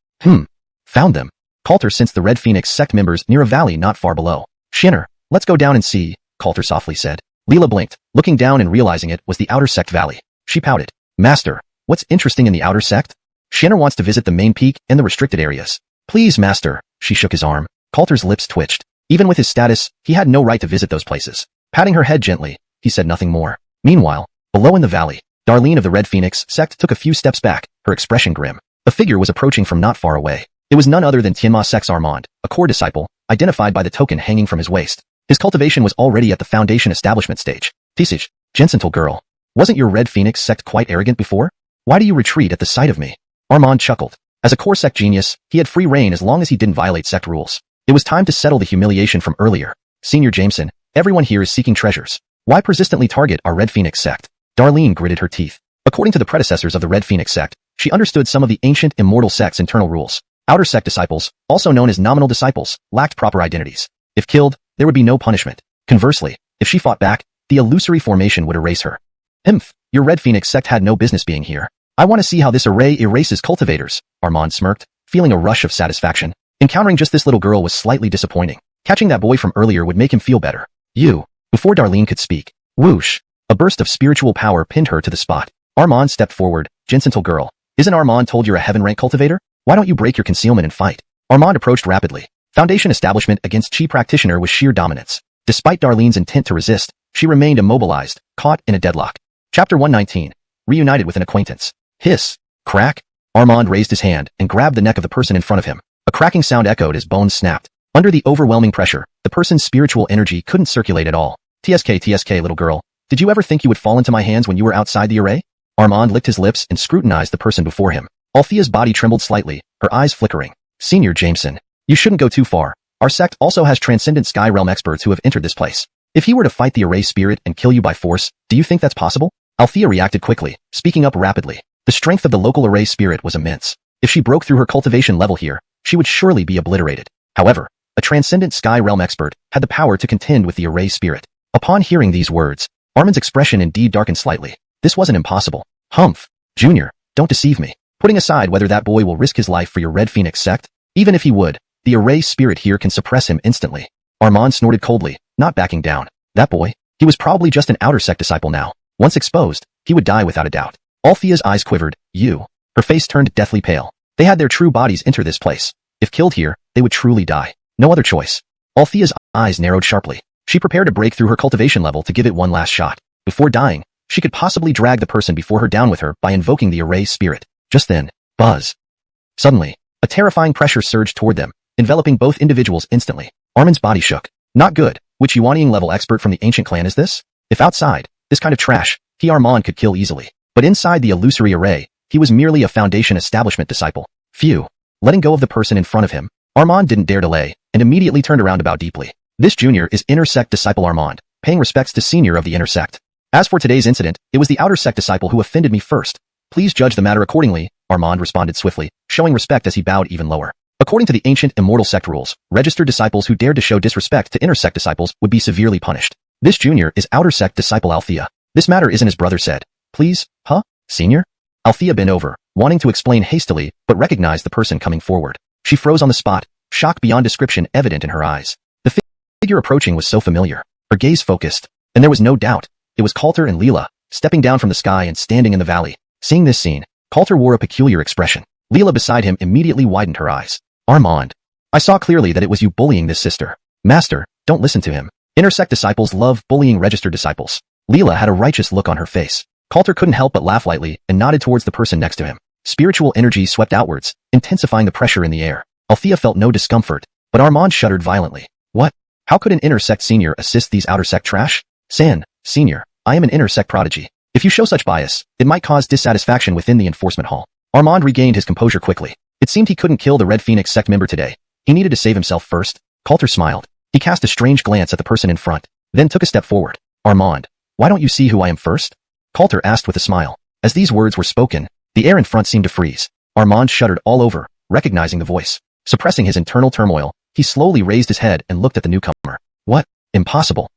Found them. Coulter sensed the Red Phoenix sect members near a valley not far below. Shinner, let's go down and see, Coulter softly said. Leela blinked, looking down and realizing it was the outer sect valley. She pouted. Master, what's interesting in the outer sect? Shinner wants to visit the main peak and the restricted areas. Please, master, she shook his arm. Coulter's lips twitched. Even with his status, he had no right to visit those places. Patting her head gently, he said nothing more. Meanwhile, below in the valley, Darlene of the Red Phoenix sect took a few steps back, her expression grim. A figure was approaching from not far away. It was none other than Tianma sect's Armand, a core disciple, identified by the token hanging from his waist. His cultivation was already at the foundation establishment stage. Tisage, gentle girl. Wasn't your Red Phoenix sect quite arrogant before? Why do you retreat at the sight of me? Armand chuckled. As a core sect genius, he had free reign as long as he didn't violate sect rules. It was time to settle the humiliation from earlier. Senior Jameson, everyone here is seeking treasures. Why persistently target our Red Phoenix sect? Darlene gritted her teeth. According to the predecessors of the Red Phoenix sect, she understood some of the ancient immortal sect's internal rules. Outer sect disciples, also known as nominal disciples, lacked proper identities. If killed, there would be no punishment. Conversely, if she fought back, the illusory formation would erase her. Your Red Phoenix sect had no business being here. I want to see how this array erases cultivators, Armand smirked, feeling a rush of satisfaction. Encountering just this little girl was slightly disappointing. Catching that boy from earlier would make him feel better. Before Darlene could speak. Whoosh! A burst of spiritual power pinned her to the spot. Armand stepped forward. Gentle girl. Isn't Armand told you're a heaven-rank cultivator? Why don't you break your concealment and fight? Armand approached rapidly. Foundation establishment against Chi practitioner was sheer dominance. Despite Darlene's intent to resist, she remained immobilized, caught in a deadlock. Chapter 119. Reunited with an acquaintance. Hiss. Crack. Armand raised his hand and grabbed the neck of the person in front of him. A cracking sound echoed as bones snapped. Under the overwhelming pressure, the person's spiritual energy couldn't circulate at all. TSK, little girl. Did you ever think you would fall into my hands when you were outside the array? Armand licked his lips and scrutinized the person before him. Althea's body trembled slightly, her eyes flickering. Senior Jameson. You shouldn't go too far. Our sect also has transcendent sky realm experts who have entered this place. If he were to fight the array spirit and kill you by force, do you think that's possible? Althea reacted quickly, speaking up rapidly. The strength of the local array spirit was immense. If she broke through her cultivation level here, she would surely be obliterated. However, a transcendent sky realm expert had the power to contend with the array spirit. Upon hearing these words, Armand's expression indeed darkened slightly. This wasn't impossible. Humph. Junior, don't deceive me. Putting aside whether that boy will risk his life for your Red Phoenix sect, even if he would, the array spirit here can suppress him instantly. Armand snorted coldly, not backing down. That boy? He was probably just an outer sect disciple now. Once exposed, he would die without a doubt. Althea's eyes quivered. Her face turned deathly pale. They had their true bodies enter this place. If killed here, they would truly die. No other choice. Althea's eyes narrowed sharply. She prepared to break through her cultivation level to give it one last shot. Before dying, she could possibly drag the person before her down with her by invoking the array spirit. Just then, buzz. Suddenly, a terrifying pressure surged toward them, enveloping both individuals instantly. Armand's body shook. Not good. Which Yuaniing level expert from the ancient clan is this? If outside, this kind of trash, he Armand could kill easily. But inside the illusory array, he was merely a foundation establishment disciple. Phew. Letting go of the person in front of him, Armand didn't dare delay, and immediately turned around about deeply. This junior is inner sect disciple Armand, paying respects to senior of the inner sect. As for today's incident, it was the outer sect disciple who offended me first. Please judge the matter accordingly, Armand responded swiftly, showing respect as he bowed even lower. According to the ancient immortal sect rules, registered disciples who dared to show disrespect to inner sect disciples would be severely punished. This junior is outer sect disciple Althea. This matter isn't as brother said. Please, senior? Althea bent over, wanting to explain hastily, but recognized the person coming forward. She froze on the spot, shock beyond description evident in her eyes. The figure approaching was so familiar. Her gaze focused, and there was no doubt. It was Coulter and Leela, stepping down from the sky and standing in the valley. Seeing this scene, Coulter wore a peculiar expression. Leela beside him immediately widened her eyes. Armand. I saw clearly that it was you bullying this sister. Master, don't listen to him. Inner sect disciples love bullying registered disciples. Leela had a righteous look on her face. Coulter couldn't help but laugh lightly and nodded towards the person next to him. Spiritual energy swept outwards, intensifying the pressure in the air. Althea felt no discomfort, but Armand shuddered violently. What? How could an inner sect senior assist these outer sect trash? Senior, I am an inner sect prodigy. If you show such bias, it might cause dissatisfaction within the enforcement hall. Armand regained his composure quickly. It seemed he couldn't kill the Red Phoenix sect member today. He needed to save himself first. Coulter smiled. He cast a strange glance at the person in front, then took a step forward. Armand, why don't you see who I am first? Coulter asked with a smile. As these words were spoken, the air in front seemed to freeze. Armand shuddered all over, recognizing the voice. Suppressing his internal turmoil, he slowly raised his head and looked at the newcomer. What? Impossible.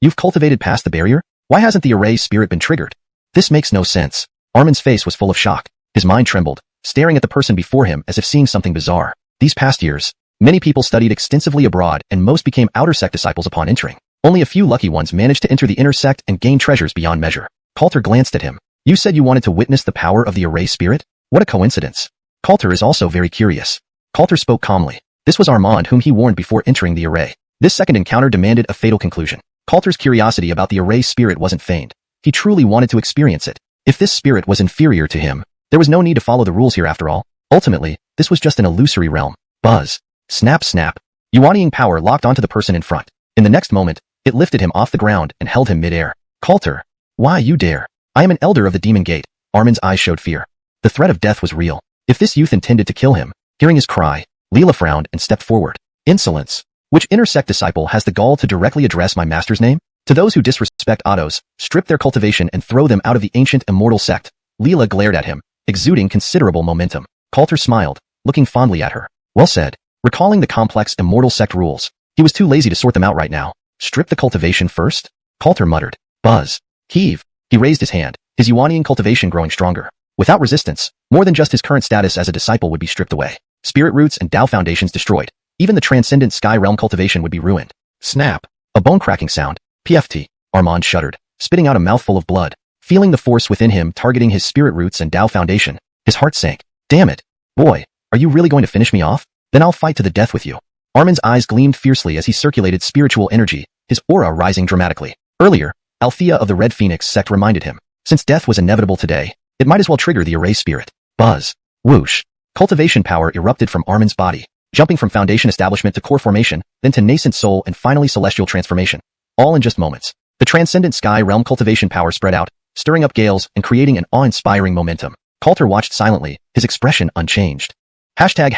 You've cultivated past the barrier? Why hasn't the array spirit been triggered? This makes no sense. Armand's face was full of shock. His mind trembled, staring at the person before him as if seeing something bizarre. These past years, many people studied extensively abroad and most became outer sect disciples upon entering. Only a few lucky ones managed to enter the inner sect and gain treasures beyond measure. Coulter glanced at him. You said you wanted to witness the power of the array spirit? What a coincidence. Coulter is also very curious. Coulter spoke calmly. This was Armand whom he warned before entering the array. This second encounter demanded a fatal conclusion. Coulter's curiosity about the array spirit wasn't feigned. He truly wanted to experience it. If this spirit was inferior to him, there was no need to follow the rules here after all. Ultimately, this was just an illusory realm. Buzz. Snap snap. Yuaniing power locked onto the person in front. In the next moment, it lifted him off the ground and held him mid-air. Coulter. Why you dare? I am an elder of the Demon Gate. Armin's eyes showed fear. The threat of death was real. If this youth intended to kill him, hearing his cry, Leela frowned and stepped forward. Insolence. Which inner sect disciple has the gall to directly address my master's name? To those who disrespect Ottos, strip their cultivation and throw them out of the ancient immortal sect. Leela glared at him, exuding considerable momentum. Coulter smiled, looking fondly at her. Well said. Recalling the complex immortal sect rules, he was too lazy to sort them out right now. Strip the cultivation first? Coulter muttered. Buzz. Heave. He raised his hand, his Yuanian cultivation growing stronger. Without resistance, more than just his current status as a disciple would be stripped away. Spirit roots and Tao foundations destroyed. Even the transcendent sky realm cultivation would be ruined. Snap. A bone-cracking sound. PFT. Armand shuddered, spitting out a mouthful of blood. Feeling the force within him targeting his spirit roots and Tao foundation, his heart sank. Damn it. Boy, are you really going to finish me off? Then I'll fight to the death with you. Armand's eyes gleamed fiercely as he circulated spiritual energy, his aura rising dramatically. Earlier, Althea of the Red Phoenix sect reminded him, since death was inevitable today, it might as well trigger the array spirit. Buzz. Whoosh. Cultivation power erupted from Armand's body, jumping from foundation establishment to core formation, then to nascent soul and finally celestial transformation. All in just moments. The transcendent sky realm cultivation power spread out, stirring up gales and creating an awe-inspiring momentum. Coulter watched silently, his expression unchanged. Hashtag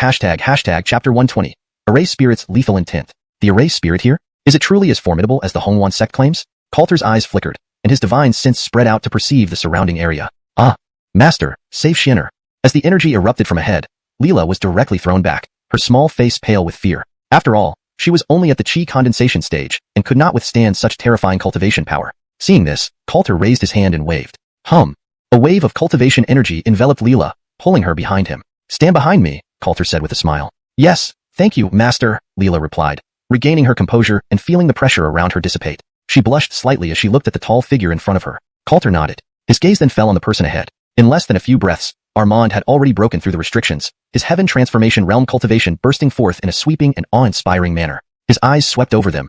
chapter 120. Array spirit's lethal intent. The array spirit here? Is it truly as formidable as the Hongwan sect claims? Coulter's eyes flickered, and his divine sense spread out to perceive the surrounding area. Ah! Master, save Xianxia. As the energy erupted from ahead, Leela was directly thrown back, her small face pale with fear. After all, she was only at the chi condensation stage and could not withstand such terrifying cultivation power. Seeing this, Coulter raised his hand and waved. Hum. A wave of cultivation energy enveloped Leela, pulling her behind him. Stand behind me, Coulter said with a smile. Yes, thank you, Master, Leela replied, regaining her composure and feeling the pressure around her dissipate. She blushed slightly as she looked at the tall figure in front of her. Coulter nodded. His gaze then fell on the person ahead. In less than a few breaths, Armand had already broken through the restrictions, his heaven transformation realm cultivation bursting forth in a sweeping and awe-inspiring manner. His eyes swept over them,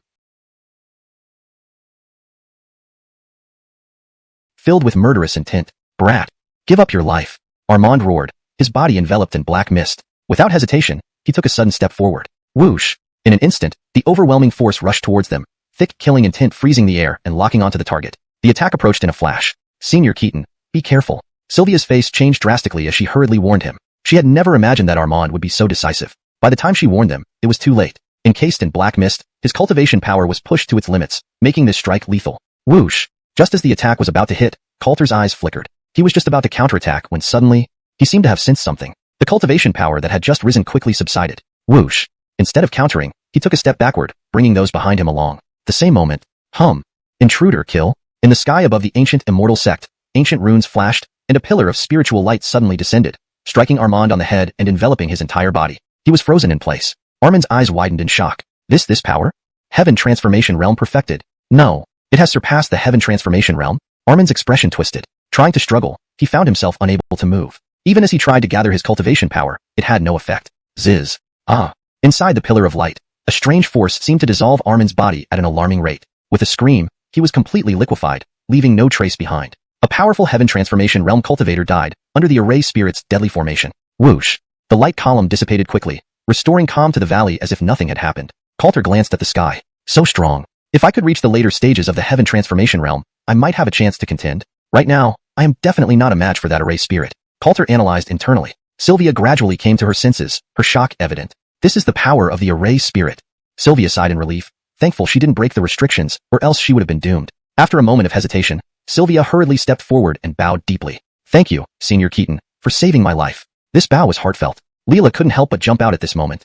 filled with murderous intent. Brat, give up your life. Armand roared, his body enveloped in black mist. Without hesitation, he took a sudden step forward. Whoosh! In an instant, the overwhelming force rushed towards them, thick killing intent freezing the air and locking onto the target. The attack approached in a flash. Senior Keaton, be careful. Sylvia's face changed drastically as she hurriedly warned him. She had never imagined that Armand would be so decisive. By the time she warned them, it was too late. Encased in black mist, his cultivation power was pushed to its limits, making this strike lethal. Whoosh! Just as the attack was about to hit, Coulter's eyes flickered. He was just about to counterattack when suddenly, he seemed to have sensed something. The cultivation power that had just risen quickly subsided. Whoosh! Instead of countering, he took a step backward, bringing those behind him along. The same moment, hum! Intruder kill! In the sky above the ancient immortal sect, ancient runes flashed, and a pillar of spiritual light suddenly descended, striking Armand on the head and enveloping his entire body. He was frozen in place. Armand's eyes widened in shock. This power? Heaven transformation realm perfected? No. It has surpassed the heaven transformation realm? Armand's expression twisted. Trying to struggle, he found himself unable to move. Even as he tried to gather his cultivation power, it had no effect. Ziz. Ah. Inside the pillar of light, a strange force seemed to dissolve Armand's body at an alarming rate. With a scream, he was completely liquefied, leaving no trace behind. A powerful heaven transformation realm cultivator died, under the array spirit's deadly formation. Whoosh! The light column dissipated quickly, restoring calm to the valley as if nothing had happened. Coulter glanced at the sky. So strong. If I could reach the later stages of the heaven transformation realm, I might have a chance to contend. Right now, I am definitely not a match for that array spirit. Coulter analyzed internally. Sylvia gradually came to her senses, her shock evident. This is the power of the array spirit. Sylvia sighed in relief, thankful she didn't break the restrictions, or else she would have been doomed. After a moment of hesitation, Sylvia hurriedly stepped forward and bowed deeply. Thank you, Senior Keaton, for saving my life. This bow was heartfelt. Leela couldn't help but jump out at this moment.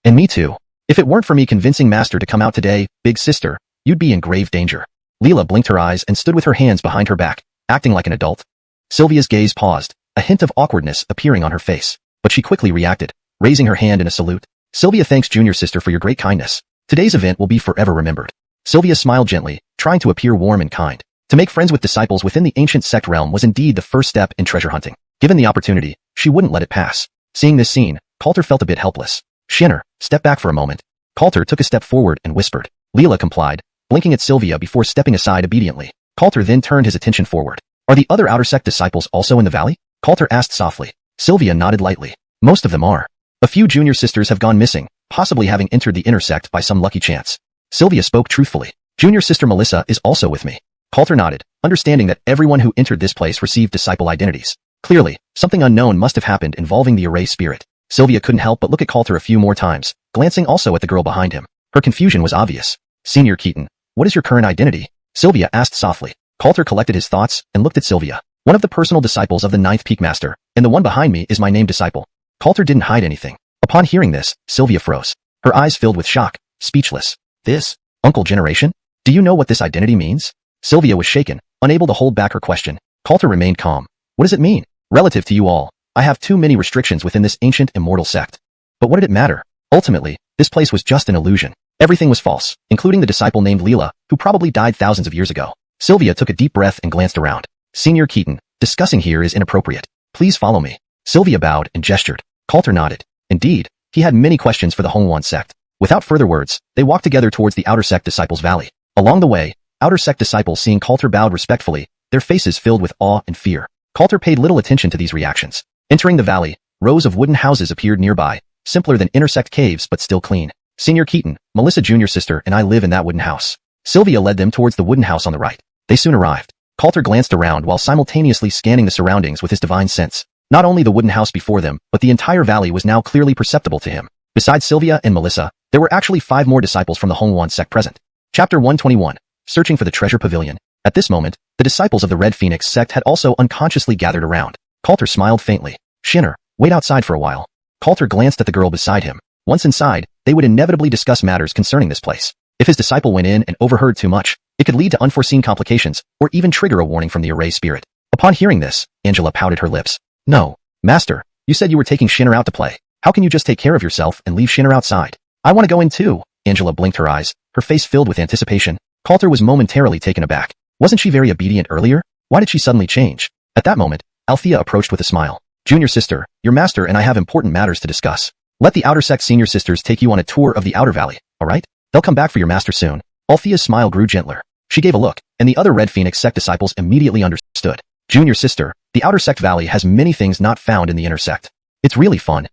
And me too. If it weren't for me convincing Master to come out today, big sister, you'd be in grave danger. Leela blinked her eyes and stood with her hands behind her back, acting like an adult. Sylvia's gaze paused, a hint of awkwardness appearing on her face, but she quickly reacted. raising her hand in a salute. Sylvia thanks junior sister for your great kindness. Today's event will be forever remembered. Sylvia smiled gently, trying to appear warm and kind. To make friends with disciples within the ancient sect realm was indeed the first step in treasure hunting. Given the opportunity, she wouldn't let it pass. Seeing this scene, Coulter felt a bit helpless. Xianxia, step back for a moment. Coulter took a step forward and whispered. Leela complied, blinking at Sylvia before stepping aside obediently. Coulter then turned his attention forward. Are the other outer sect disciples also in the valley? Coulter asked softly. Sylvia nodded lightly. Most of them are. A few junior sisters have gone missing, possibly having entered the inner sect by some lucky chance. Sylvia spoke truthfully. Junior sister Melissa is also with me. Coulter nodded, understanding that everyone who entered this place received disciple identities. Clearly, something unknown must have happened involving the array spirit. Sylvia couldn't help but look at Coulter a few more times, glancing also at the girl behind him. Her confusion was obvious. Senior Keaton, what is your current identity? Sylvia asked softly. Coulter collected his thoughts and looked at Sylvia. One of the personal disciples of the 9th Peak Master, and the one behind me is my named disciple. Coulter didn't hide anything. Upon hearing this, Sylvia froze. Her eyes filled with shock, speechless. This? Uncle Generation? Do you know what this identity means? Sylvia was shaken, unable to hold back her question. Coulter remained calm. What does it mean? Relative to you all, I have too many restrictions within this ancient immortal sect. But what did it matter? Ultimately, this place was just an illusion. Everything was false, including the disciple named Leela, who probably died thousands of years ago. Sylvia took a deep breath and glanced around. Senior Keaton, discussing here is inappropriate. Please follow me. Sylvia bowed and gestured. Coulter nodded. Indeed, he had many questions for the Hongwan sect. Without further words, they walked together towards the outer sect disciples' valley. Along the way, outer sect disciples seeing Coulter bowed respectfully, their faces filled with awe and fear. Coulter paid little attention to these reactions. Entering the valley, rows of wooden houses appeared nearby, simpler than intersect caves but still clean. Senior Keaton, Melissa junior sister and I live in that wooden house. Sylvia led them towards the wooden house on the right. They soon arrived. Coulter glanced around while simultaneously scanning the surroundings with his divine sense. Not only the wooden house before them, but the entire valley was now clearly perceptible to him. Besides Sylvia and Melissa, there were actually 5 more disciples from the Hongwan sect present. Chapter 121. Searching for the Treasure Pavilion. At this moment, the disciples of the Red Phoenix sect had also unconsciously gathered around. Coulter smiled faintly. Xianxia, wait outside for a while. Coulter glanced at the girl beside him. Once inside, they would inevitably discuss matters concerning this place. If his disciple went in and overheard too much, it could lead to unforeseen complications, or even trigger a warning from the array spirit. Upon hearing this, Angela pouted her lips. No, Master, you said you were taking Xianxia out to play. How can you just take care of yourself and leave Xianxia outside? I want to go in too. Angela blinked her eyes, her face filled with anticipation. Coulter was momentarily taken aback. Wasn't she very obedient earlier? Why did she suddenly change? At that moment, Althea approached with a smile. Junior sister, your master and I have important matters to discuss. Let the outer sect senior sisters take you on a tour of the outer valley, alright? They'll come back for your master soon. Althea's smile grew gentler. She gave a look, and the other Red Phoenix sect disciples immediately understood. Junior sister, the outer sect valley has many things not found in the inner sect. It's really fun.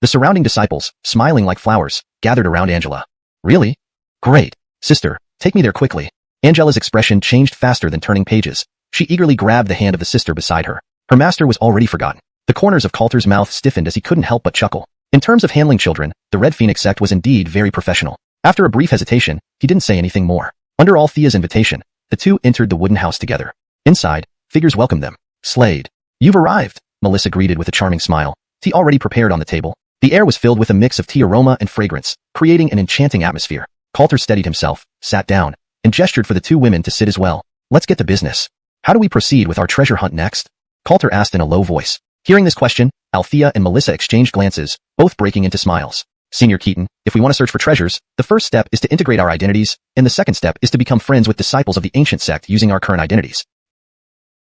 The surrounding disciples, smiling like flowers, gathered around Angela. Really? Great. Sister, take me there quickly. Angela's expression changed faster than turning pages. She eagerly grabbed the hand of the sister beside her. Her master was already forgotten. The corners of Coulter's mouth stiffened as he couldn't help but chuckle. In terms of handling children, the Red Phoenix sect was indeed very professional. After a brief hesitation, he didn't say anything more. Under Althea's invitation, the two entered the wooden house together. Inside, figures welcomed them. Slade. You've arrived, Melissa greeted with a charming smile. Tea already prepared on the table. The air was filled with a mix of tea aroma and fragrance, creating an enchanting atmosphere. Coulter steadied himself, sat down, and gestured for the two women to sit as well. Let's get to business. How do we proceed with our treasure hunt next? Coulter asked in a low voice. Hearing this question, Althea and Melissa exchanged glances, both breaking into smiles. Senior Keaton, if we want to search for treasures, the first step is to integrate our identities, and the second step is to become friends with disciples of the ancient sect using our current identities.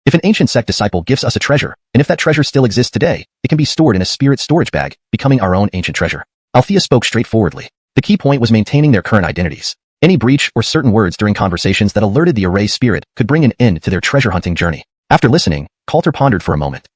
If an ancient sect disciple gives us a treasure, and if that treasure still exists today, it can be stored in a spirit storage bag, becoming our own ancient treasure. Althea spoke straightforwardly. The key point was maintaining their current identities. Any breach or certain words during conversations that alerted the array spirit could bring an end to their treasure hunting journey. After listening, Coulter pondered for a moment.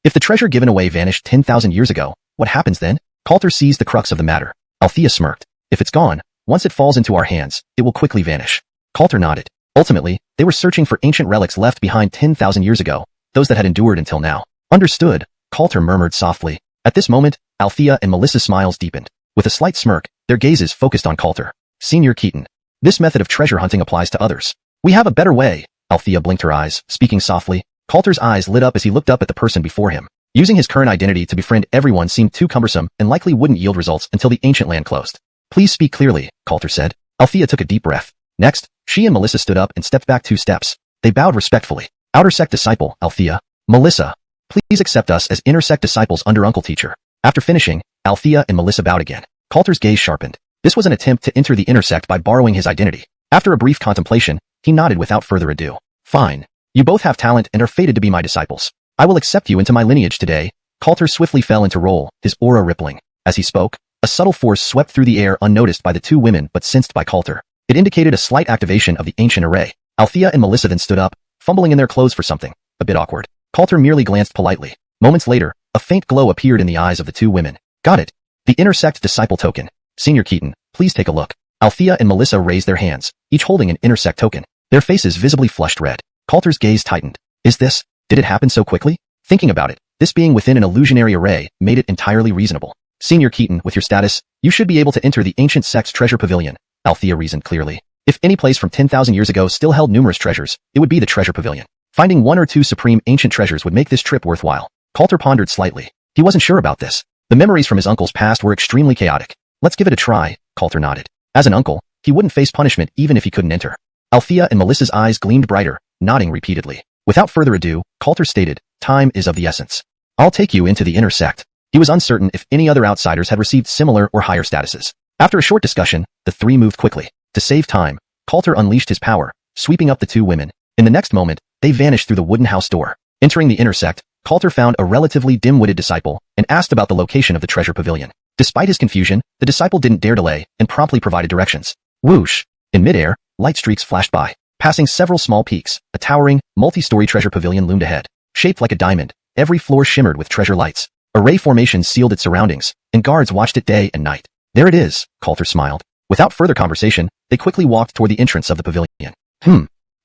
If the treasure given away vanished 10,000 years ago, what happens then? Coulter seized the crux of the matter. Althea smirked. If it's gone, once it falls into our hands, it will quickly vanish. Coulter nodded. Ultimately, they were searching for ancient relics left behind 10,000 years ago, those that had endured until now. Understood, Coulter murmured softly. At this moment, Althea and Melissa's smiles deepened. With a slight smirk, their gazes focused on Coulter. Senior Keaton. This method of treasure hunting applies to others. We have a better way. Althea blinked her eyes, speaking softly. Coulter's eyes lit up as he looked up at the person before him. Using his current identity to befriend everyone seemed too cumbersome and likely wouldn't yield results until the ancient land closed. Please speak clearly, Coulter said. Althea took a deep breath. Next, she and Melissa stood up and stepped back 2 steps. They bowed respectfully. Outer sect disciple, Althea. Melissa. Please accept us as inner sect disciples under Uncle Teacher. After finishing, Althea and Melissa bowed again. Coulter's gaze sharpened. This was an attempt to enter the inner sect by borrowing his identity. After a brief contemplation, he nodded without further ado. Fine. You both have talent and are fated to be my disciples. I will accept you into my lineage today. Coulter swiftly fell into role, his aura rippling. As he spoke, a subtle force swept through the air unnoticed by the two women but sensed by Coulter. It indicated a slight activation of the ancient array. Althea and Melissa then stood up, fumbling in their clothes for something. A bit awkward. Coulter merely glanced politely. Moments later, a faint glow appeared in the eyes of the two women. Got it. The Intersect Disciple Token. Senior Keaton, please take a look. Althea and Melissa raised their hands, each holding an Intersect token. Their faces visibly flushed red. Coulter's gaze tightened. Did it happen so quickly? Thinking about it, this being within an illusionary array made it entirely reasonable. Senior Keaton, with your status, you should be able to enter the ancient sect's treasure pavilion, Althea reasoned clearly. If any place from 10,000 years ago still held numerous treasures, it would be the treasure pavilion. Finding one or two supreme ancient treasures would make this trip worthwhile. Coulter pondered slightly. He wasn't sure about this. The memories from his uncle's past were extremely chaotic. Let's give it a try, Coulter nodded. As an uncle, he wouldn't face punishment even if he couldn't enter. Althea and Melissa's eyes gleamed brighter, nodding repeatedly. Without further ado, Coulter stated, time is of the essence. I'll take you into the inner sect. He was uncertain if any other outsiders had received similar or higher statuses. After a short discussion, the three moved quickly. To save time, Coulter unleashed his power, sweeping up the two women. In the next moment, they vanished through the wooden house door. Entering the inner sect, Coulter found a relatively dim-witted disciple and asked about the location of the treasure pavilion. Despite his confusion, the disciple didn't dare delay and promptly provided directions. Whoosh! In midair, light streaks flashed by. Passing several small peaks, a towering, multi-story treasure pavilion loomed ahead. Shaped like a diamond, every floor shimmered with treasure lights. Array formations sealed its surroundings, and guards watched it day and night. There it is, Coulter smiled. Without further conversation, they quickly walked toward the entrance of the pavilion.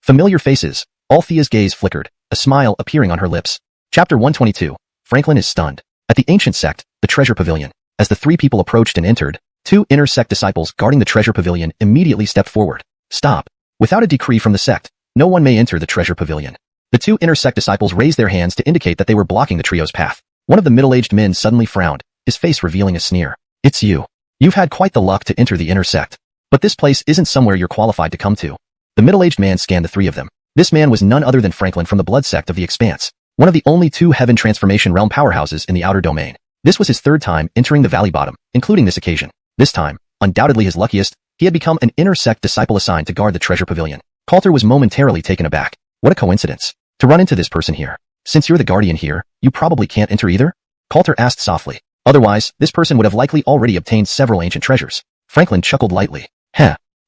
Familiar faces. Althea's gaze flickered, a smile appearing on her lips. Chapter 122. Franklin is stunned. At the ancient sect, the treasure pavilion. As the three people approached and entered, two inner sect disciples guarding the treasure pavilion immediately stepped forward. Stop. Without a decree from the sect, no one may enter the treasure pavilion. The two inner sect disciples raised their hands to indicate that they were blocking the trio's path. One of the middle-aged men suddenly frowned, his face revealing a sneer. It's you. You've had quite the luck to enter the inner sect. But this place isn't somewhere you're qualified to come to. The middle-aged man scanned the three of them. This man was none other than Franklin from the blood sect of the Expanse, one of the only two heaven transformation realm powerhouses in the outer domain. This was his third time entering the valley bottom, including this occasion. This time, undoubtedly his luckiest, he had become an inner sect disciple assigned to guard the treasure pavilion. Coulter was momentarily taken aback. What a coincidence. To run into this person here. Since you're the guardian here, you probably can't enter either? Coulter asked softly. Otherwise, this person would have likely already obtained several ancient treasures. Franklin chuckled lightly.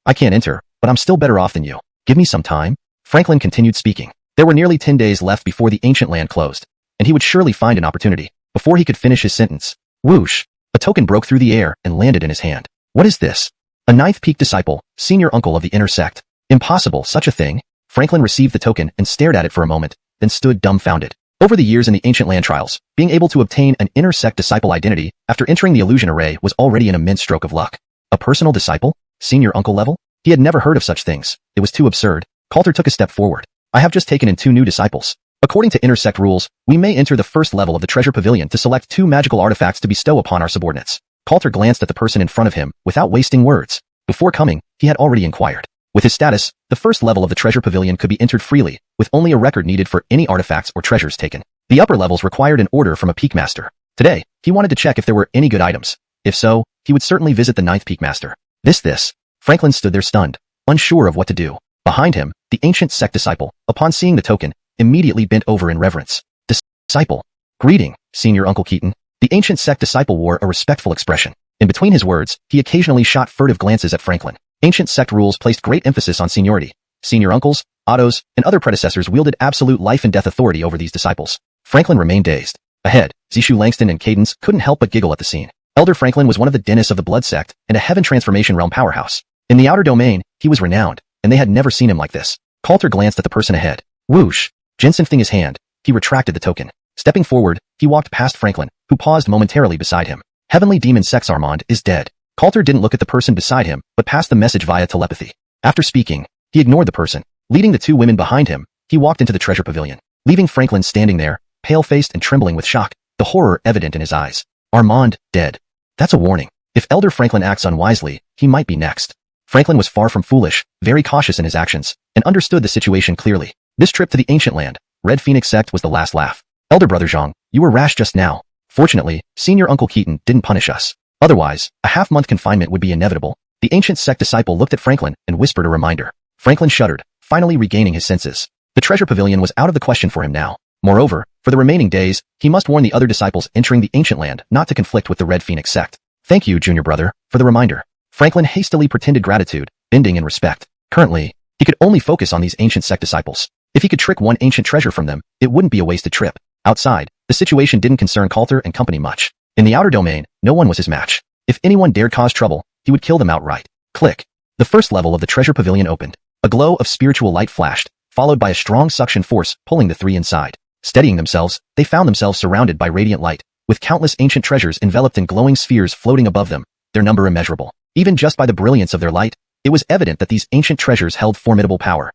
I can't enter, but I'm still better off than you. Give me some time. Franklin continued speaking. There were nearly 10 days left before the ancient land closed, and he would surely find an opportunity. Before he could finish his sentence, whoosh, a token broke through the air and landed in his hand. What is this? A ninth peak disciple, senior uncle of the inner sect. Impossible, such a thing. Franklin received the token and stared at it for a moment, then stood dumbfounded. Over the years in the ancient land trials, being able to obtain an inner sect disciple identity after entering the illusion array was already an immense stroke of luck. A personal disciple? Senior uncle level? He had never heard of such things. It was too absurd. Coulter took a step forward. I have just taken in 2 new disciples. According to inner sect rules, we may enter the first level of the treasure pavilion to select 2 magical artifacts to bestow upon our subordinates. Coulter glanced at the person in front of him without wasting words. Before coming, he had already inquired. With his status, the first level of the treasure pavilion could be entered freely, with only a record needed for any artifacts or treasures taken. The upper levels required an order from a peak master. Today, he wanted to check if there were any good items. If so, he would certainly visit the 9th peak master. This. Franklin stood there stunned, unsure of what to do. Behind him, the ancient sect disciple, upon seeing the token, immediately bent over in reverence. Disciple. Greeting, Senior Uncle Keaton. The ancient sect disciple wore a respectful expression. In between his words, he occasionally shot furtive glances at Franklin. Ancient sect rules placed great emphasis on seniority. Senior uncles, autos, and other predecessors wielded absolute life and death authority over these disciples. Franklin remained dazed. Ahead, Zishu Langston and Cadence couldn't help but giggle at the scene. Elder Franklin was one of the dentists of the blood sect and a heaven transformation realm powerhouse. In the outer domain, he was renowned, and they had never seen him like this. Coulter glanced at the person ahead. Whoosh! Jensenfing his hand, he retracted the token. Stepping forward, he walked past Franklin, who paused momentarily beside him. Heavenly Demon Sex Armand is dead. Coulter didn't look at the person beside him, but passed the message via telepathy. After speaking, he ignored the person. Leading the 2 women behind him, he walked into the treasure pavilion, leaving Franklin standing there, pale-faced and trembling with shock, the horror evident in his eyes. Armand, dead. That's a warning. If Elder Franklin acts unwisely, he might be next. Franklin was far from foolish, very cautious in his actions, and understood the situation clearly. This trip to the ancient land, Red Phoenix sect was the last laugh. Elder Brother Zhang, you were rash just now. Fortunately, Senior Uncle Keaton didn't punish us. Otherwise, a half-month confinement would be inevitable. The ancient sect disciple looked at Franklin and whispered a reminder. Franklin shuddered, finally regaining his senses. The treasure pavilion was out of the question for him now. Moreover, for the remaining days, he must warn the other disciples entering the ancient land not to conflict with the Red Phoenix sect. Thank you, junior brother, for the reminder. Franklin hastily pretended gratitude, bending in respect. Currently, he could only focus on these ancient sect disciples. If he could trick one ancient treasure from them, it wouldn't be a wasted trip. Outside, the situation didn't concern Coulter and company much. In the outer domain, no one was his match. If anyone dared cause trouble, he would kill them outright. Click. The first level of the treasure pavilion opened. A glow of spiritual light flashed, followed by a strong suction force pulling the three inside. Steadying themselves, they found themselves surrounded by radiant light, with countless ancient treasures enveloped in glowing spheres floating above them, their number immeasurable. Even just by the brilliance of their light, it was evident that these ancient treasures held formidable power.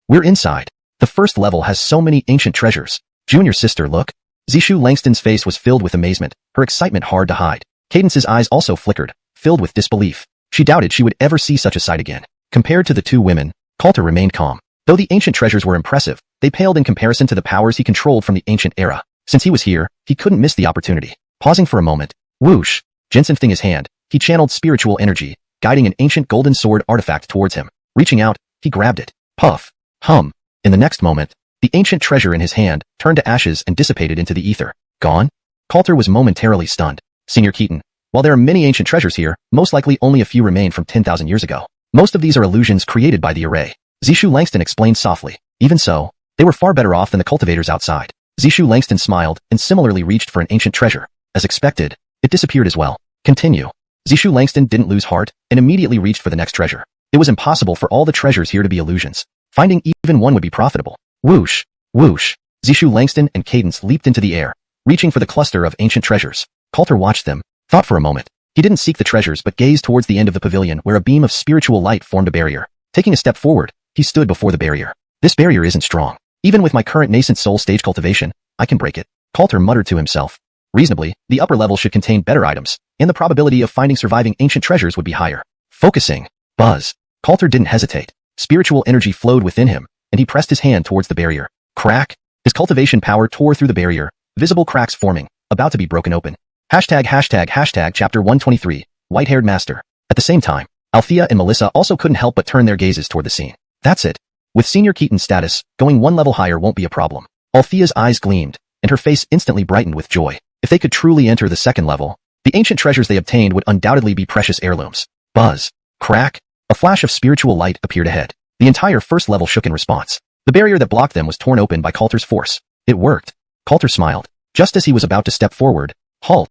We're inside. The first level has so many ancient treasures. Junior sister, look. Zishu Langston's face was filled with amazement, her excitement hard to hide. Cadence's eyes also flickered, filled with disbelief. She doubted she would ever see such a sight again. Compared to the two women, Coulter remained calm. Though the ancient treasures were impressive, they paled in comparison to the powers he controlled from the ancient era. Since he was here, he couldn't miss the opportunity. Pausing for a moment, whoosh, Jensen lifting his hand, he channeled spiritual energy, guiding an ancient golden sword artifact towards him. Reaching out, he grabbed it. Puff. Hum. In the next moment, the ancient treasure in his hand turned to ashes and dissipated into the ether. Gone? Coulter was momentarily stunned. Senior Keaton, while there are many ancient treasures here, most likely only a few remain from 10,000 years ago. Most of these are illusions created by the array. Zishu Langston explained softly. Even so, they were far better off than the cultivators outside. Zishu Langston smiled and similarly reached for an ancient treasure. As expected, it disappeared as well. Continue. Zishu Langston didn't lose heart and immediately reached for the next treasure. It was impossible for all the treasures here to be illusions. Finding even one would be profitable. Whoosh. Whoosh. Zishu Langston and Cadence leaped into the air, reaching for the cluster of ancient treasures. Coulter watched them, thought for a moment. He didn't seek the treasures but gazed towards the end of the pavilion where a beam of spiritual light formed a barrier. Taking a step forward, he stood before the barrier. This barrier isn't strong. Even with my current nascent soul stage cultivation, I can break it. Coulter muttered to himself. Reasonably, the upper level should contain better items, and the probability of finding surviving ancient treasures would be higher. Focusing. Buzz. Coulter didn't hesitate. Spiritual energy flowed within him, and he pressed his hand towards the barrier. Crack. His cultivation power tore through the barrier, visible cracks forming, about to be broken open. Hashtag chapter 123, White-Haired Master. At the same time, Althea and Melissa also couldn't help but turn their gazes toward the scene. That's it. With Senior Keaton's status, going one level higher won't be a problem. Althea's eyes gleamed, and her face instantly brightened with joy. If they could truly enter the second level, the ancient treasures they obtained would undoubtedly be precious heirlooms. Buzz. Crack. A flash of spiritual light appeared ahead. The entire first level shook in response. The barrier that blocked them was torn open by Coulter's force. It worked. Coulter smiled. Just as he was about to step forward, halt.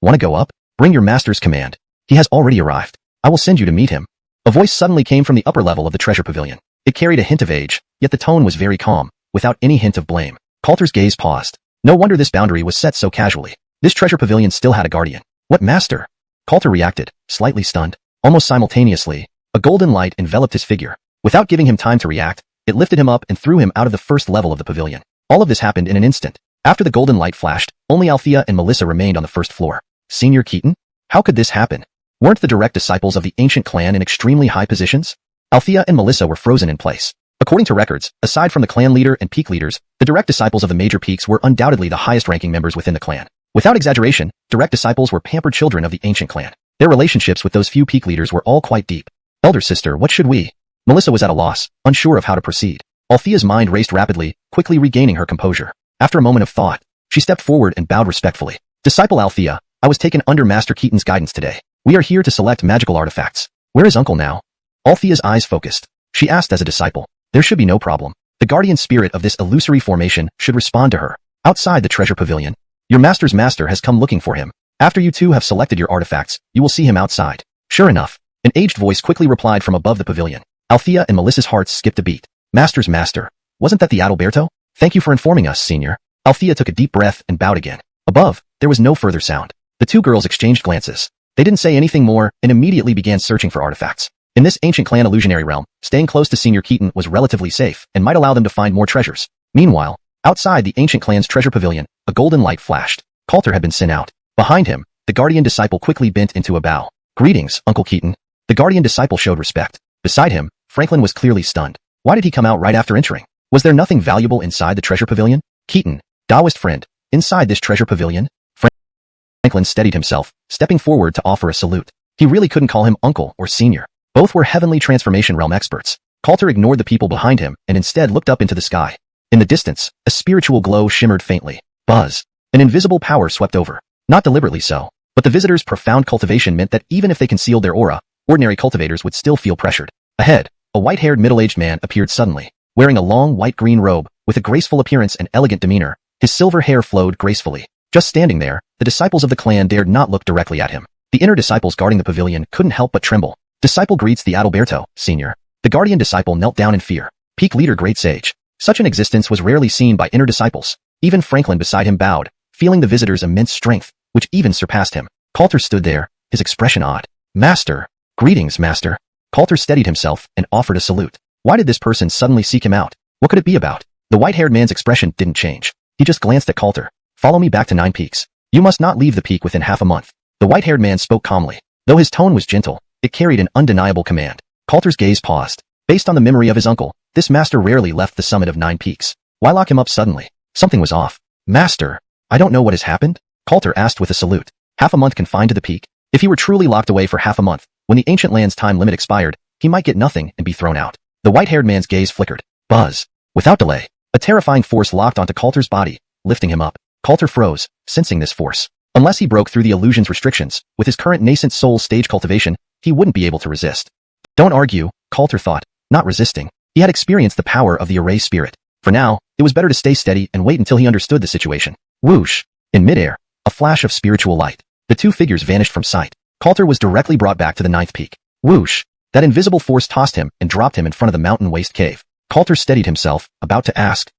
Want to go up? Bring your master's command. He has already arrived. I will send you to meet him. A voice suddenly came from the upper level of the treasure pavilion. It carried a hint of age, yet the tone was very calm, without any hint of blame. Coulter's gaze paused. No wonder this boundary was set so casually. This treasure pavilion still had a guardian. What master? Coulter reacted, slightly stunned. Almost simultaneously, a golden light enveloped his figure. Without giving him time to react, it lifted him up and threw him out of the first level of the pavilion. All of this happened in an instant. After the golden light flashed, only Althea and Melissa remained on the first floor. Senior Keaton? How could this happen? Weren't the direct disciples of the ancient clan in extremely high positions? Althea and Melissa were frozen in place. According to records, aside from the clan leader and peak leaders, the direct disciples of the major peaks were undoubtedly the highest-ranking members within the clan. Without exaggeration, direct disciples were pampered children of the ancient clan. Their relationships with those few peak leaders were all quite deep. Elder sister, what should we? Melissa was at a loss, unsure of how to proceed. Althea's mind raced rapidly, quickly regaining her composure. After a moment of thought, she stepped forward and bowed respectfully. Disciple Althea, I was taken under Master Keaton's guidance today. We are here to select magical artifacts. Where is Uncle now? Althea's eyes focused. She asked as a disciple. There should be no problem. The guardian spirit of this illusory formation should respond to her. Outside the treasure pavilion, your master's master has come looking for him. After you two have selected your artifacts, you will see him outside. Sure enough, an aged voice quickly replied from above the pavilion. Althea and Melissa's hearts skipped a beat. Master's master. Wasn't that the Adalberto? Thank you for informing us, senior. Althea took a deep breath and bowed again. Above, there was no further sound. The two girls exchanged glances. They didn't say anything more and immediately began searching for artifacts. In this ancient clan illusionary realm, staying close to Senior Keaton was relatively safe and might allow them to find more treasures. Meanwhile, outside the ancient clan's treasure pavilion, a golden light flashed. Coulter had been sent out. Behind him, the guardian disciple quickly bent into a bow. Greetings, Uncle Keaton. The guardian disciple showed respect. Beside him, Franklin was clearly stunned. Why did he come out right after entering? Was there nothing valuable inside the treasure pavilion? Keaton, Taoist friend, inside this treasure pavilion? Franklin steadied himself, stepping forward to offer a salute. He really couldn't call him uncle or senior. Both were heavenly transformation realm experts. Coulter ignored the people behind him and instead looked up into the sky. In the distance, a spiritual glow shimmered faintly. Buzz. An invisible power swept over. Not deliberately so, but the visitors' profound cultivation meant that even if they concealed their aura, ordinary cultivators would still feel pressured. Ahead, a white-haired middle-aged man appeared suddenly, wearing a long white-green robe with a graceful appearance and elegant demeanor. His silver hair flowed gracefully. Just standing there, the disciples of the clan dared not look directly at him. The inner disciples guarding the pavilion couldn't help but tremble. Disciple greets the Adalberto, senior. The guardian disciple knelt down in fear. Peak leader, great sage. Such an existence was rarely seen by inner disciples. Even Franklin beside him bowed, feeling the visitor's immense strength, which even surpassed him. Coulter stood there, his expression odd. Master. Greetings, master. Coulter steadied himself and offered a salute. Why did this person suddenly seek him out? What could it be about? The white-haired man's expression didn't change. He just glanced at Coulter. Follow me back to Nine Peaks. You must not leave the peak within half a month. The white-haired man spoke calmly. Though his tone was gentle, it carried an undeniable command. Coulter's gaze paused. Based on the memory of his uncle, this master rarely left the summit of Nine Peaks. Why lock him up suddenly? Something was off. Master, I don't know what has happened? Coulter asked with a salute. Half a month confined to the peak? If he were truly locked away for half a month, when the ancient land's time limit expired, he might get nothing and be thrown out. The white-haired man's gaze flickered. Buzz. Without delay, a terrifying force locked onto Coulter's body, lifting him up. Coulter froze, sensing this force. Unless he broke through the illusion's restrictions, with his current nascent soul stage cultivation, he wouldn't be able to resist. Don't argue, Coulter thought, not resisting. He had experienced the power of the array spirit. For now, it was better to stay steady and wait until he understood the situation. Whoosh! In midair, a flash of spiritual light. The two figures vanished from sight. Coulter was directly brought back to the ninth peak. Whoosh! That invisible force tossed him and dropped him in front of the mountain waste cave. Coulter steadied himself, about to ask,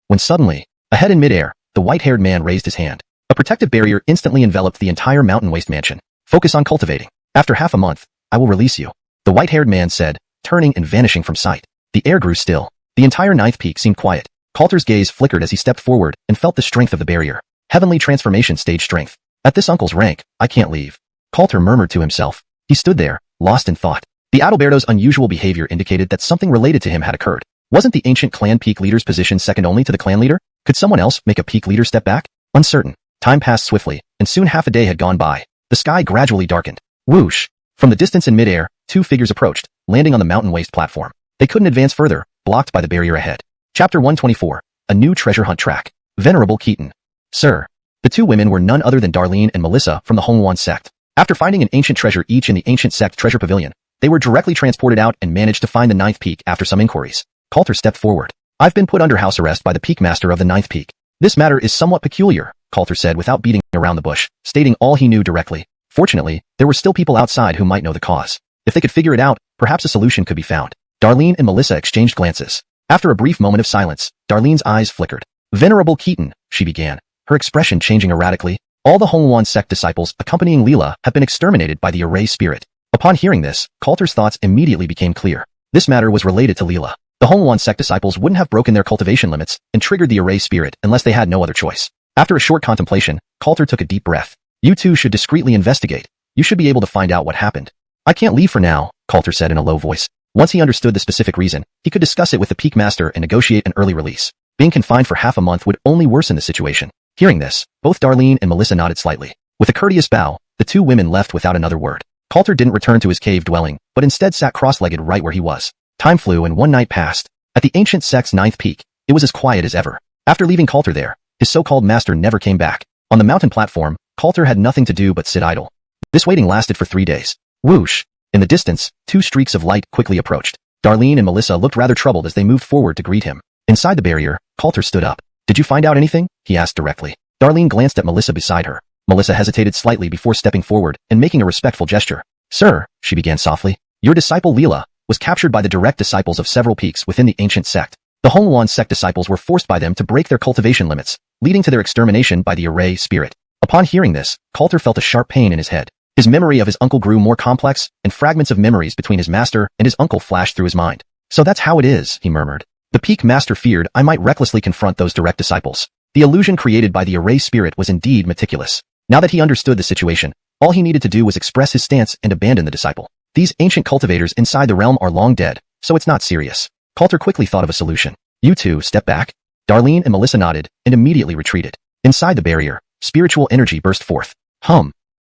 when suddenly, ahead in midair, the white-haired man raised his hand. A protective barrier instantly enveloped the entire mountain waste mansion. Focus on cultivating. After half a month, I will release you. The white-haired man said, turning and vanishing from sight. The air grew still. The entire ninth peak seemed quiet. Coulter's gaze flickered as he stepped forward and felt the strength of the barrier. Heavenly transformation stage strength. At this uncle's rank, I can't leave. Coulter murmured to himself. He stood there, lost in thought. The Adalberto's unusual behavior indicated that something related to him had occurred. Wasn't the ancient clan peak leader's position second only to the clan leader? Could someone else make a peak leader step back? Uncertain. Time passed swiftly, and soon half a day had gone by. The sky gradually darkened. Whoosh! From the distance in midair, two figures approached, landing on the mountain waste platform. They couldn't advance further, blocked by the barrier ahead. Chapter 124. A new treasure hunt track. Venerable Keaton. Sir. The two women were none other than Darlene and Melissa from the Hongwan sect. After finding an ancient treasure each in the ancient sect treasure pavilion, they were directly transported out and managed to find the ninth peak after some inquiries. Coulter stepped forward. I've been put under house arrest by the peak master of the ninth peak. This matter is somewhat peculiar, Coulter said without beating around the bush, stating all he knew directly. Fortunately, there were still people outside who might know the cause. If they could figure it out, perhaps a solution could be found. Darlene and Melissa exchanged glances. After a brief moment of silence, Darlene's eyes flickered. Venerable Keaton, she began, her expression changing erratically. All the Hongwan sect disciples accompanying Leela have been exterminated by the array spirit. Upon hearing this, Coulter's thoughts immediately became clear. This matter was related to Leela. The Hongwan sect disciples wouldn't have broken their cultivation limits and triggered the array spirit unless they had no other choice. After a short contemplation, Coulter took a deep breath. You two should discreetly investigate. You should be able to find out what happened. I can't leave for now, Coulter said in a low voice. Once he understood the specific reason, he could discuss it with the peak master and negotiate an early release. Being confined for half a month would only worsen the situation. Hearing this, both Darlene and Melissa nodded slightly. With a courteous bow, the two women left without another word. Coulter didn't return to his cave dwelling, but instead sat cross-legged right where he was. Time flew and one night passed. At the ancient sect's ninth peak, it was as quiet as ever. After leaving Coulter there, his so-called master never came back. On the mountain platform, Coulter had nothing to do but sit idle. This waiting lasted for 3 days. Whoosh! In the distance, two streaks of light quickly approached. Darlene and Melissa looked rather troubled as they moved forward to greet him. Inside the barrier, Coulter stood up. Did you find out anything? He asked directly. Darlene glanced at Melissa beside her. Melissa hesitated slightly before stepping forward and making a respectful gesture. Sir, she began softly, your disciple Leela was captured by the direct disciples of several peaks within the ancient sect. The Hongwan sect disciples were forced by them to break their cultivation limits, leading to their extermination by the array spirit. Upon hearing this, Coulter felt a sharp pain in his head. His memory of his uncle grew more complex, and fragments of memories between his master and his uncle flashed through his mind. So that's how it is, he murmured. The peak master feared I might recklessly confront those direct disciples. The illusion created by the array spirit was indeed meticulous. Now that he understood the situation, all he needed to do was express his stance and abandon the disciple. These ancient cultivators inside the realm are long dead, so it's not serious. Coulter quickly thought of a solution. You two step back. Darlene and Melissa nodded and immediately retreated. Inside the barrier, spiritual energy burst forth.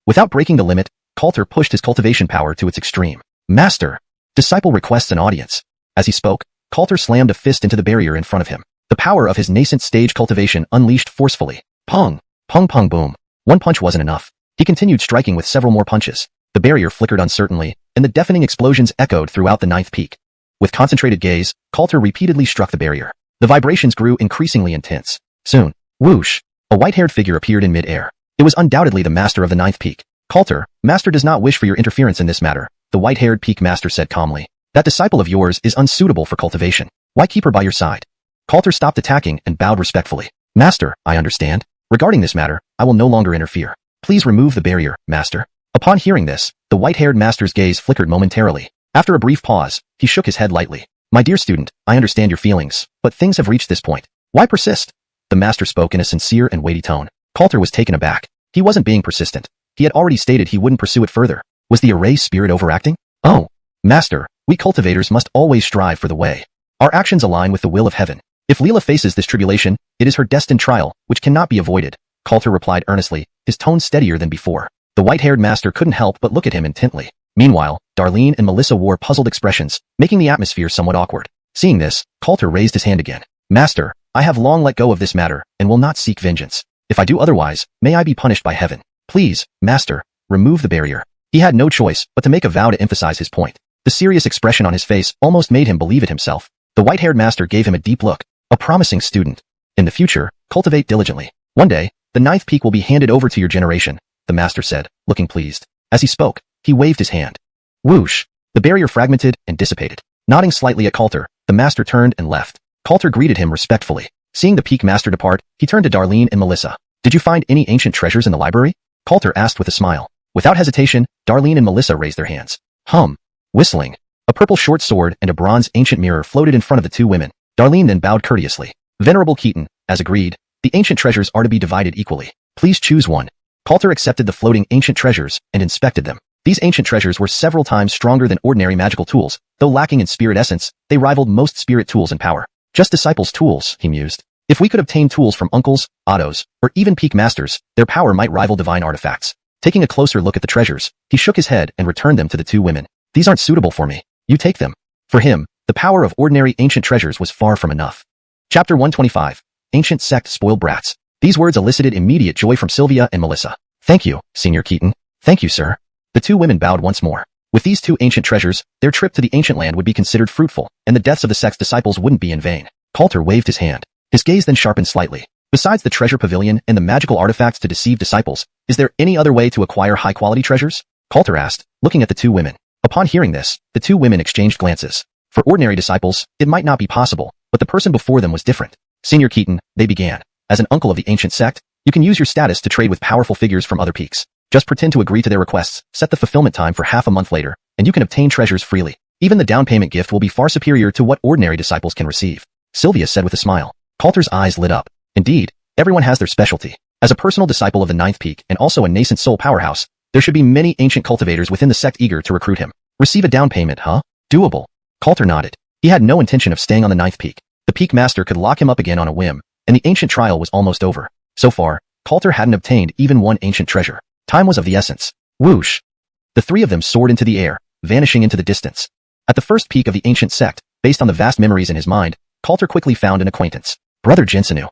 Without breaking the limit, Coulter pushed his cultivation power to its extreme. Master! Disciple requests an audience. As he spoke, Coulter slammed a fist into the barrier in front of him. The power of his nascent stage cultivation unleashed forcefully. Pong! Pong pong boom. One punch wasn't enough. He continued striking with several more punches. The barrier flickered uncertainly, and the deafening explosions echoed throughout the ninth peak. With concentrated gaze, Coulter repeatedly struck the barrier. The vibrations grew increasingly intense. Soon, whoosh! A white-haired figure appeared in mid-air. It was undoubtedly the master of the ninth peak. Coulter, master does not wish for your interference in this matter, the white-haired peak master said calmly. That disciple of yours is unsuitable for cultivation. Why keep her by your side? Coulter stopped attacking and bowed respectfully. Master, I understand. Regarding this matter, I will no longer interfere. Please remove the barrier, master. Upon hearing this, the white-haired master's gaze flickered momentarily. After a brief pause, he shook his head lightly. My dear student, I understand your feelings, but things have reached this point. Why persist? The master spoke in a sincere and weighty tone. Coulter was taken aback. He wasn't being persistent. He had already stated he wouldn't pursue it further. Was the array spirit overacting? Oh, master, we cultivators must always strive for the way. Our actions align with the will of heaven. If Leela faces this tribulation, it is her destined trial, which cannot be avoided. Coulter replied earnestly, his tone steadier than before. The white-haired master couldn't help but look at him intently. Meanwhile, Darlene and Melissa wore puzzled expressions, making the atmosphere somewhat awkward. Seeing this, Coulter raised his hand again. Master, I have long let go of this matter, and will not seek vengeance. If I do otherwise, may I be punished by heaven. Please, master, remove the barrier. He had no choice but to make a vow to emphasize his point. The serious expression on his face almost made him believe it himself. The white-haired master gave him a deep look. A promising student. In the future, cultivate diligently. One day, the ninth peak will be handed over to your generation, the master said, looking pleased. As he spoke, he waved his hand. Whoosh! The barrier fragmented and dissipated. Nodding slightly at Coulter, the master turned and left. Coulter greeted him respectfully. Seeing the peak master depart, he turned to Darlene and Melissa. Did you find any ancient treasures in the library? Coulter asked with a smile. Without hesitation, Darlene and Melissa raised their hands. Whistling. A purple short sword and a bronze ancient mirror floated in front of the two women. Darlene then bowed courteously. Venerable Keaton, as agreed, the ancient treasures are to be divided equally. Please choose one. Coulter accepted the floating ancient treasures and inspected them. These ancient treasures were several times stronger than ordinary magical tools. Though lacking in spirit essence, they rivaled most spirit tools in power. Just disciples' tools, he mused. If we could obtain tools from uncles, autos, or even peak masters, their power might rival divine artifacts. Taking a closer look at the treasures, he shook his head and returned them to the two women. These aren't suitable for me. You take them. For him, the power of ordinary ancient treasures was far from enough. Chapter 125. Ancient Sect Spoiled Brats. These words elicited immediate joy from Sylvia and Melissa. Thank you, Senior Keaton. Thank you, sir. The two women bowed once more. With these two ancient treasures, their trip to the ancient land would be considered fruitful, and the deaths of the sect's disciples wouldn't be in vain. Coulter waved his hand. His gaze then sharpened slightly. Besides the treasure pavilion and the magical artifacts to deceive disciples, is there any other way to acquire high-quality treasures? Coulter asked, looking at the two women. Upon hearing this, the two women exchanged glances. For ordinary disciples, it might not be possible, but the person before them was different. Senior Keaton, they began. As an uncle of the ancient sect, you can use your status to trade with powerful figures from other peaks. Just pretend to agree to their requests, set the fulfillment time for half a month later, and you can obtain treasures freely. Even the down payment gift will be far superior to what ordinary disciples can receive. Sylvia said with a smile. Coulter's eyes lit up. Indeed, everyone has their specialty. As a personal disciple of the ninth peak and also a nascent soul powerhouse, there should be many ancient cultivators within the sect eager to recruit him. Receive a down payment, huh? Doable. Coulter nodded. He had no intention of staying on the ninth peak. The peak master could lock him up again on a whim, and the ancient trial was almost over. So far, Coulter hadn't obtained even one ancient treasure. Time was of the essence. Whoosh! The three of them soared into the air, vanishing into the distance. At the first peak of the ancient sect, based on the vast memories in his mind, Coulter quickly found an acquaintance. Brother Jinsenu.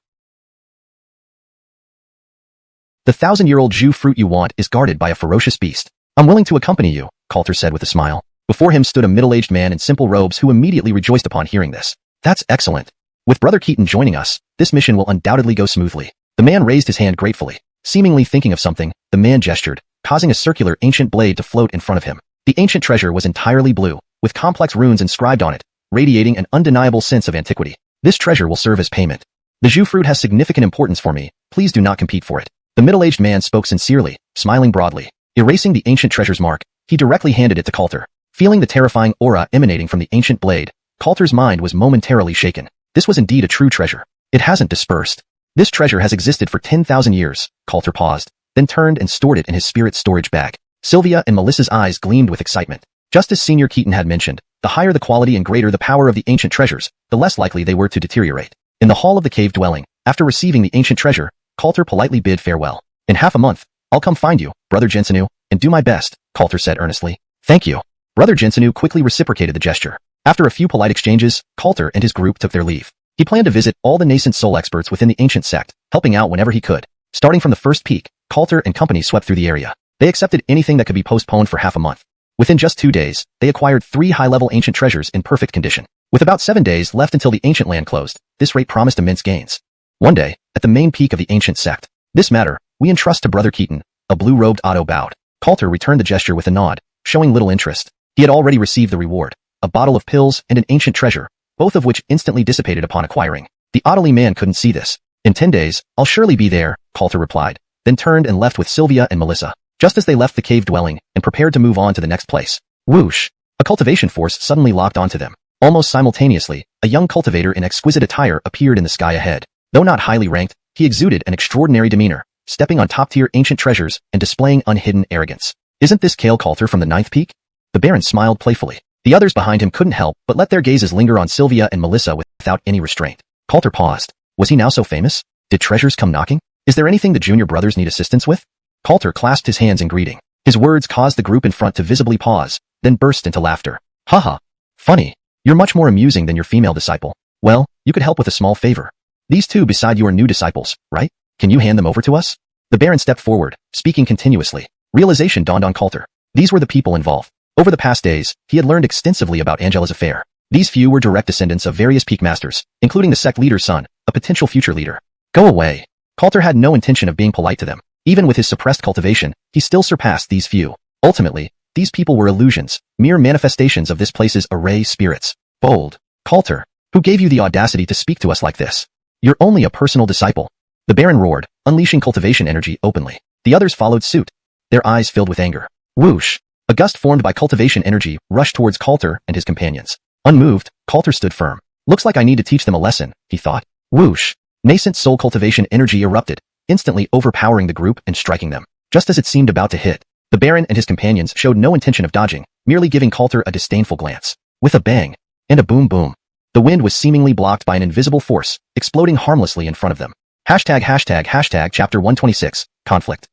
The 1,000-year-old Zhu fruit you want is guarded by a ferocious beast. I'm willing to accompany you, Coulter said with a smile. Before him stood a middle-aged man in simple robes who immediately rejoiced upon hearing this. That's excellent. With Brother Keaton joining us, this mission will undoubtedly go smoothly. The man raised his hand gratefully. Seemingly thinking of something, the man gestured, causing a circular ancient blade to float in front of him. The ancient treasure was entirely blue, with complex runes inscribed on it, radiating an undeniable sense of antiquity. This treasure will serve as payment. The Zhu fruit has significant importance for me. Please do not compete for it. The middle-aged man spoke sincerely, smiling broadly. Erasing the ancient treasure's mark, he directly handed it to Coulter. Feeling the terrifying aura emanating from the ancient blade, Coulter's mind was momentarily shaken. This was indeed a true treasure. It hasn't dispersed. This treasure has existed for 10,000 years. Coulter paused, then turned and stored it in his spirit storage bag. Sylvia and Melissa's eyes gleamed with excitement. Just as Senior Keaton had mentioned, The higher the quality and greater the power of the ancient treasures, the less likely they were to deteriorate. In the hall of the cave dwelling, after receiving the ancient treasure, Coulter politely bid farewell. In half a month, I'll come find you, Brother Jinsenu, and do my best, Coulter said earnestly. Thank you. Brother Jinsenu quickly reciprocated the gesture. After a few polite exchanges, Coulter and his group took their leave. He planned to visit all the nascent soul experts within the ancient sect, helping out whenever he could. Starting from the first peak, Coulter and company swept through the area. They accepted anything that could be postponed for half a month. Within just 2 days, they acquired 3 high-level ancient treasures in perfect condition. With about 7 days left until the ancient land closed, this rate promised immense gains. One day, at the main peak of the ancient sect, this matter, we entrust to Brother Keaton. A blue-robed Otto bowed. Coulter returned the gesture with a nod, showing little interest. He had already received the reward, a bottle of pills and an ancient treasure, both of which instantly dissipated upon acquiring. The Ottoly man couldn't see this. In 10 days, I'll surely be there, Coulter replied, then turned and left with Sylvia and Melissa. Just as they left the cave dwelling and prepared to move on to the next place. Whoosh! A cultivation force suddenly locked onto them. Almost simultaneously, a young cultivator in exquisite attire appeared in the sky ahead. Though not highly ranked, he exuded an extraordinary demeanor, stepping on top-tier ancient treasures and displaying unhidden arrogance. Isn't this Kale Coulter from the 9th peak? The Baron smiled playfully. The others behind him couldn't help but let their gazes linger on Sylvia and Melissa without any restraint. Coulter paused. Was he now so famous? Did treasures come knocking? Is there anything the junior brothers need assistance with? Coulter clasped his hands in greeting. His words caused the group in front to visibly pause, then burst into laughter. Haha. Funny. You're much more amusing than your female disciple. Well, you could help with a small favor. These two beside you are new disciples, right? Can you hand them over to us? The Baron stepped forward, speaking continuously. Realization dawned on Coulter. These were the people involved. Over the past days, he had learned extensively about Angela's affair. These few were direct descendants of various peak masters, including the sect leader's son, a potential future leader. Go away. Coulter had no intention of being polite to them. Even with his suppressed cultivation, he still surpassed these few. Ultimately, these people were illusions, mere manifestations of this place's array spirits. Bold. Coulter, who gave you the audacity to speak to us like this? You're only a personal disciple. The Baron roared, unleashing cultivation energy openly. The others followed suit, their eyes filled with anger. Whoosh! A gust formed by cultivation energy rushed towards Coulter and his companions. Unmoved, Coulter stood firm. Looks like I need to teach them a lesson, he thought. Whoosh! Nascent soul cultivation energy erupted, instantly overpowering the group and striking them. Just as it seemed about to hit, the Baron and his companions showed no intention of dodging, merely giving Coulter a disdainful glance. With a bang, and a boom boom, the wind was seemingly blocked by an invisible force, exploding harmlessly in front of them. Hashtag chapter 126, conflict.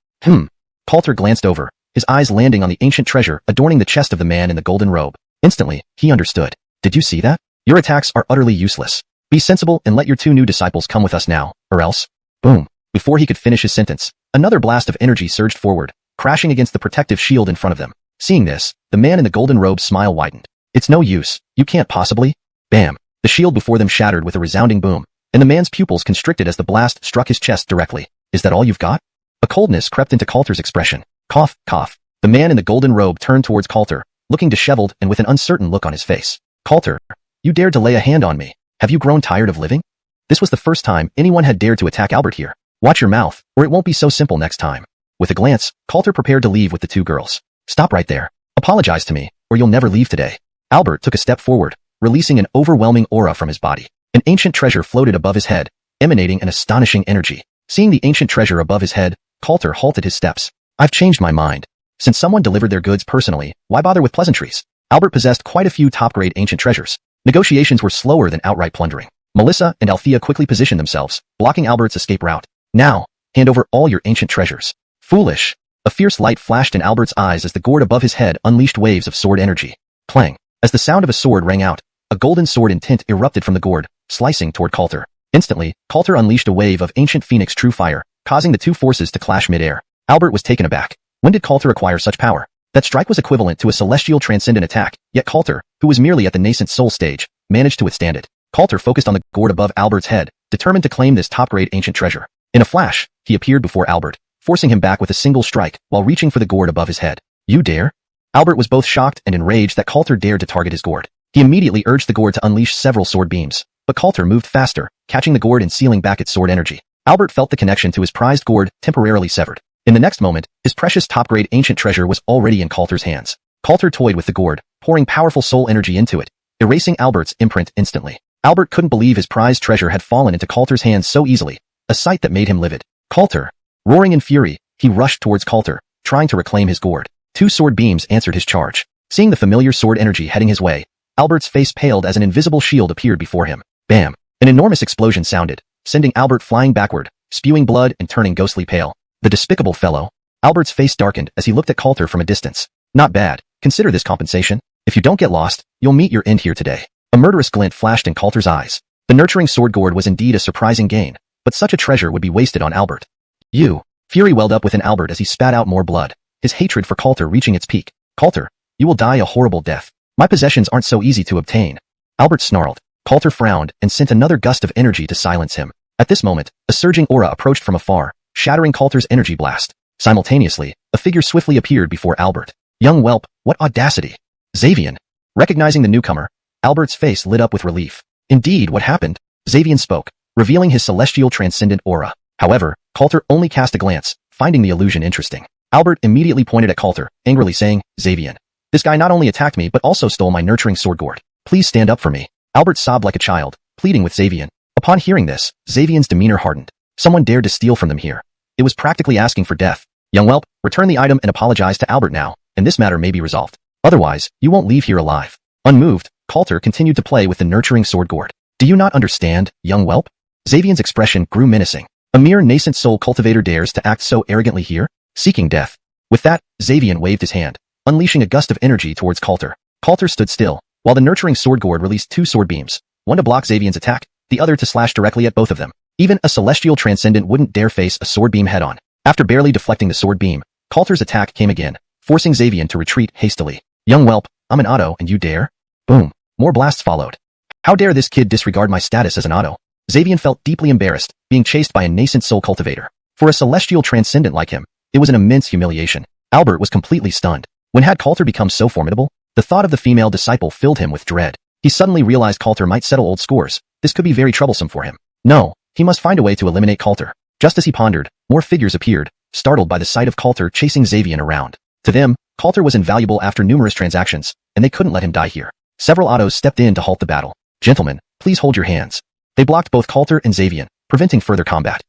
Coulter glanced over, his eyes landing on the ancient treasure adorning the chest of the man in the golden robe. Instantly, he understood. Did you see that? Your attacks are utterly useless. Be sensible and let your 2 new disciples come with us now, or else. Boom. Before he could finish his sentence, another blast of energy surged forward, crashing against the protective shield in front of them. Seeing this, the man in the golden robe's smile widened. It's no use. You can't possibly. Bam. The shield before them shattered with a resounding boom, and the man's pupils constricted as the blast struck his chest directly. Is that all you've got? A coldness crept into Coulter's expression. Cough, cough. The man in the golden robe turned towards Coulter, looking disheveled and with an uncertain look on his face. Coulter, you dared to lay a hand on me. Have you grown tired of living? This was the first time anyone had dared to attack Albert here. Watch your mouth, or it won't be so simple next time. With a glance, Coulter prepared to leave with the 2 girls. Stop right there. Apologize to me, or you'll never leave today. Albert took a step forward, releasing an overwhelming aura from his body. An ancient treasure floated above his head, emanating an astonishing energy. Seeing the ancient treasure above his head, Coulter halted his steps. I've changed my mind. Since someone delivered their goods personally, why bother with pleasantries? Albert possessed quite a few top-grade ancient treasures. Negotiations were slower than outright plundering. Melissa and Althea quickly positioned themselves, blocking Albert's escape route. Now, hand over all your ancient treasures. Foolish. A fierce light flashed in Albert's eyes as the gourd above his head unleashed waves of sword energy. Clang. As the sound of a sword rang out, a golden sword in tint erupted from the gourd, slicing toward Coulter. Instantly, Coulter unleashed a wave of ancient phoenix true fire, causing the 2 forces to clash mid-air. Albert was taken aback. When did Coulter acquire such power? That strike was equivalent to a celestial transcendent attack, yet Coulter, who was merely at the nascent soul stage, managed to withstand it. Coulter focused on the gourd above Albert's head, determined to claim this top-grade ancient treasure. In a flash, he appeared before Albert, forcing him back with a single strike while reaching for the gourd above his head. You dare? Albert was both shocked and enraged that Coulter dared to target his gourd. He immediately urged the gourd to unleash several sword beams, but Coulter moved faster, catching the gourd and sealing back its sword energy. Albert felt the connection to his prized gourd temporarily severed. In the next moment, his precious top-grade ancient treasure was already in Coulter's hands. Coulter toyed with the gourd, pouring powerful soul energy into it, erasing Albert's imprint instantly. Albert couldn't believe his prized treasure had fallen into Coulter's hands so easily, a sight that made him livid. Coulter! Roaring in fury, he rushed towards Coulter, trying to reclaim his gourd. 2 sword beams answered his charge. Seeing the familiar sword energy heading his way, Albert's face paled as an invisible shield appeared before him. Bam! An enormous explosion sounded, sending Albert flying backward, spewing blood and turning ghostly pale. The despicable fellow. Albert's face darkened as he looked at Coulter from a distance. Not bad. Consider this compensation. If you don't get lost, you'll meet your end here today. A murderous glint flashed in Coulter's eyes. The nurturing sword gourd was indeed a surprising gain, but such a treasure would be wasted on Albert. You. Fury welled up within Albert as he spat out more blood, his hatred for Coulter reaching its peak. Coulter, you will die a horrible death. My possessions aren't so easy to obtain. Albert snarled. Coulter frowned and sent another gust of energy to silence him. At this moment, a surging aura approached from afar, shattering Coulter's energy blast. Simultaneously, a figure swiftly appeared before Albert. Young whelp, what audacity! Xavian. Recognizing the newcomer, Albert's face lit up with relief. Indeed, what happened? Xavian spoke, revealing his celestial transcendent aura. However, Coulter only cast a glance, finding the illusion interesting. Albert immediately pointed at Coulter, angrily saying, Xavian. This guy not only attacked me but also stole my nurturing sword gourd. Please stand up for me. Albert sobbed like a child, pleading with Xavian. Upon hearing this, Xavian's demeanor hardened. Someone dared to steal from them here. It was practically asking for death. Young whelp, return the item and apologize to Albert now, and this matter may be resolved. Otherwise, you won't leave here alive. Unmoved, Coulter continued to play with the nurturing sword gourd. Do you not understand, young whelp? Xavian's expression grew menacing. A mere nascent soul cultivator dares to act so arrogantly here, seeking death. With that, Xavian waved his hand, unleashing a gust of energy towards Coulter. Coulter stood still, while the nurturing sword gourd released two sword beams, one to block Xavian's attack, the other to slash directly at both of them. Even a celestial transcendent wouldn't dare face a sword beam head-on. After barely deflecting the sword beam, Coulter's attack came again, forcing Xavian to retreat hastily. Young whelp, I'm an auto and you dare? Boom. More blasts followed. How dare this kid disregard my status as an auto? Xavian felt deeply embarrassed, being chased by a nascent soul cultivator. For a celestial transcendent like him, it was an immense humiliation. Albert was completely stunned. When had Coulter become so formidable? The thought of the female disciple filled him with dread. He suddenly realized Coulter might settle old scores. This could be very troublesome for him. No, he must find a way to eliminate Coulter. Just as he pondered, more figures appeared, startled by the sight of Coulter chasing Xavian around. To them, Coulter was invaluable after numerous transactions, and they couldn't let him die here. Several autos stepped in to halt the battle. Gentlemen, please hold your hands. They blocked both Coulter and Xavian, preventing further combat.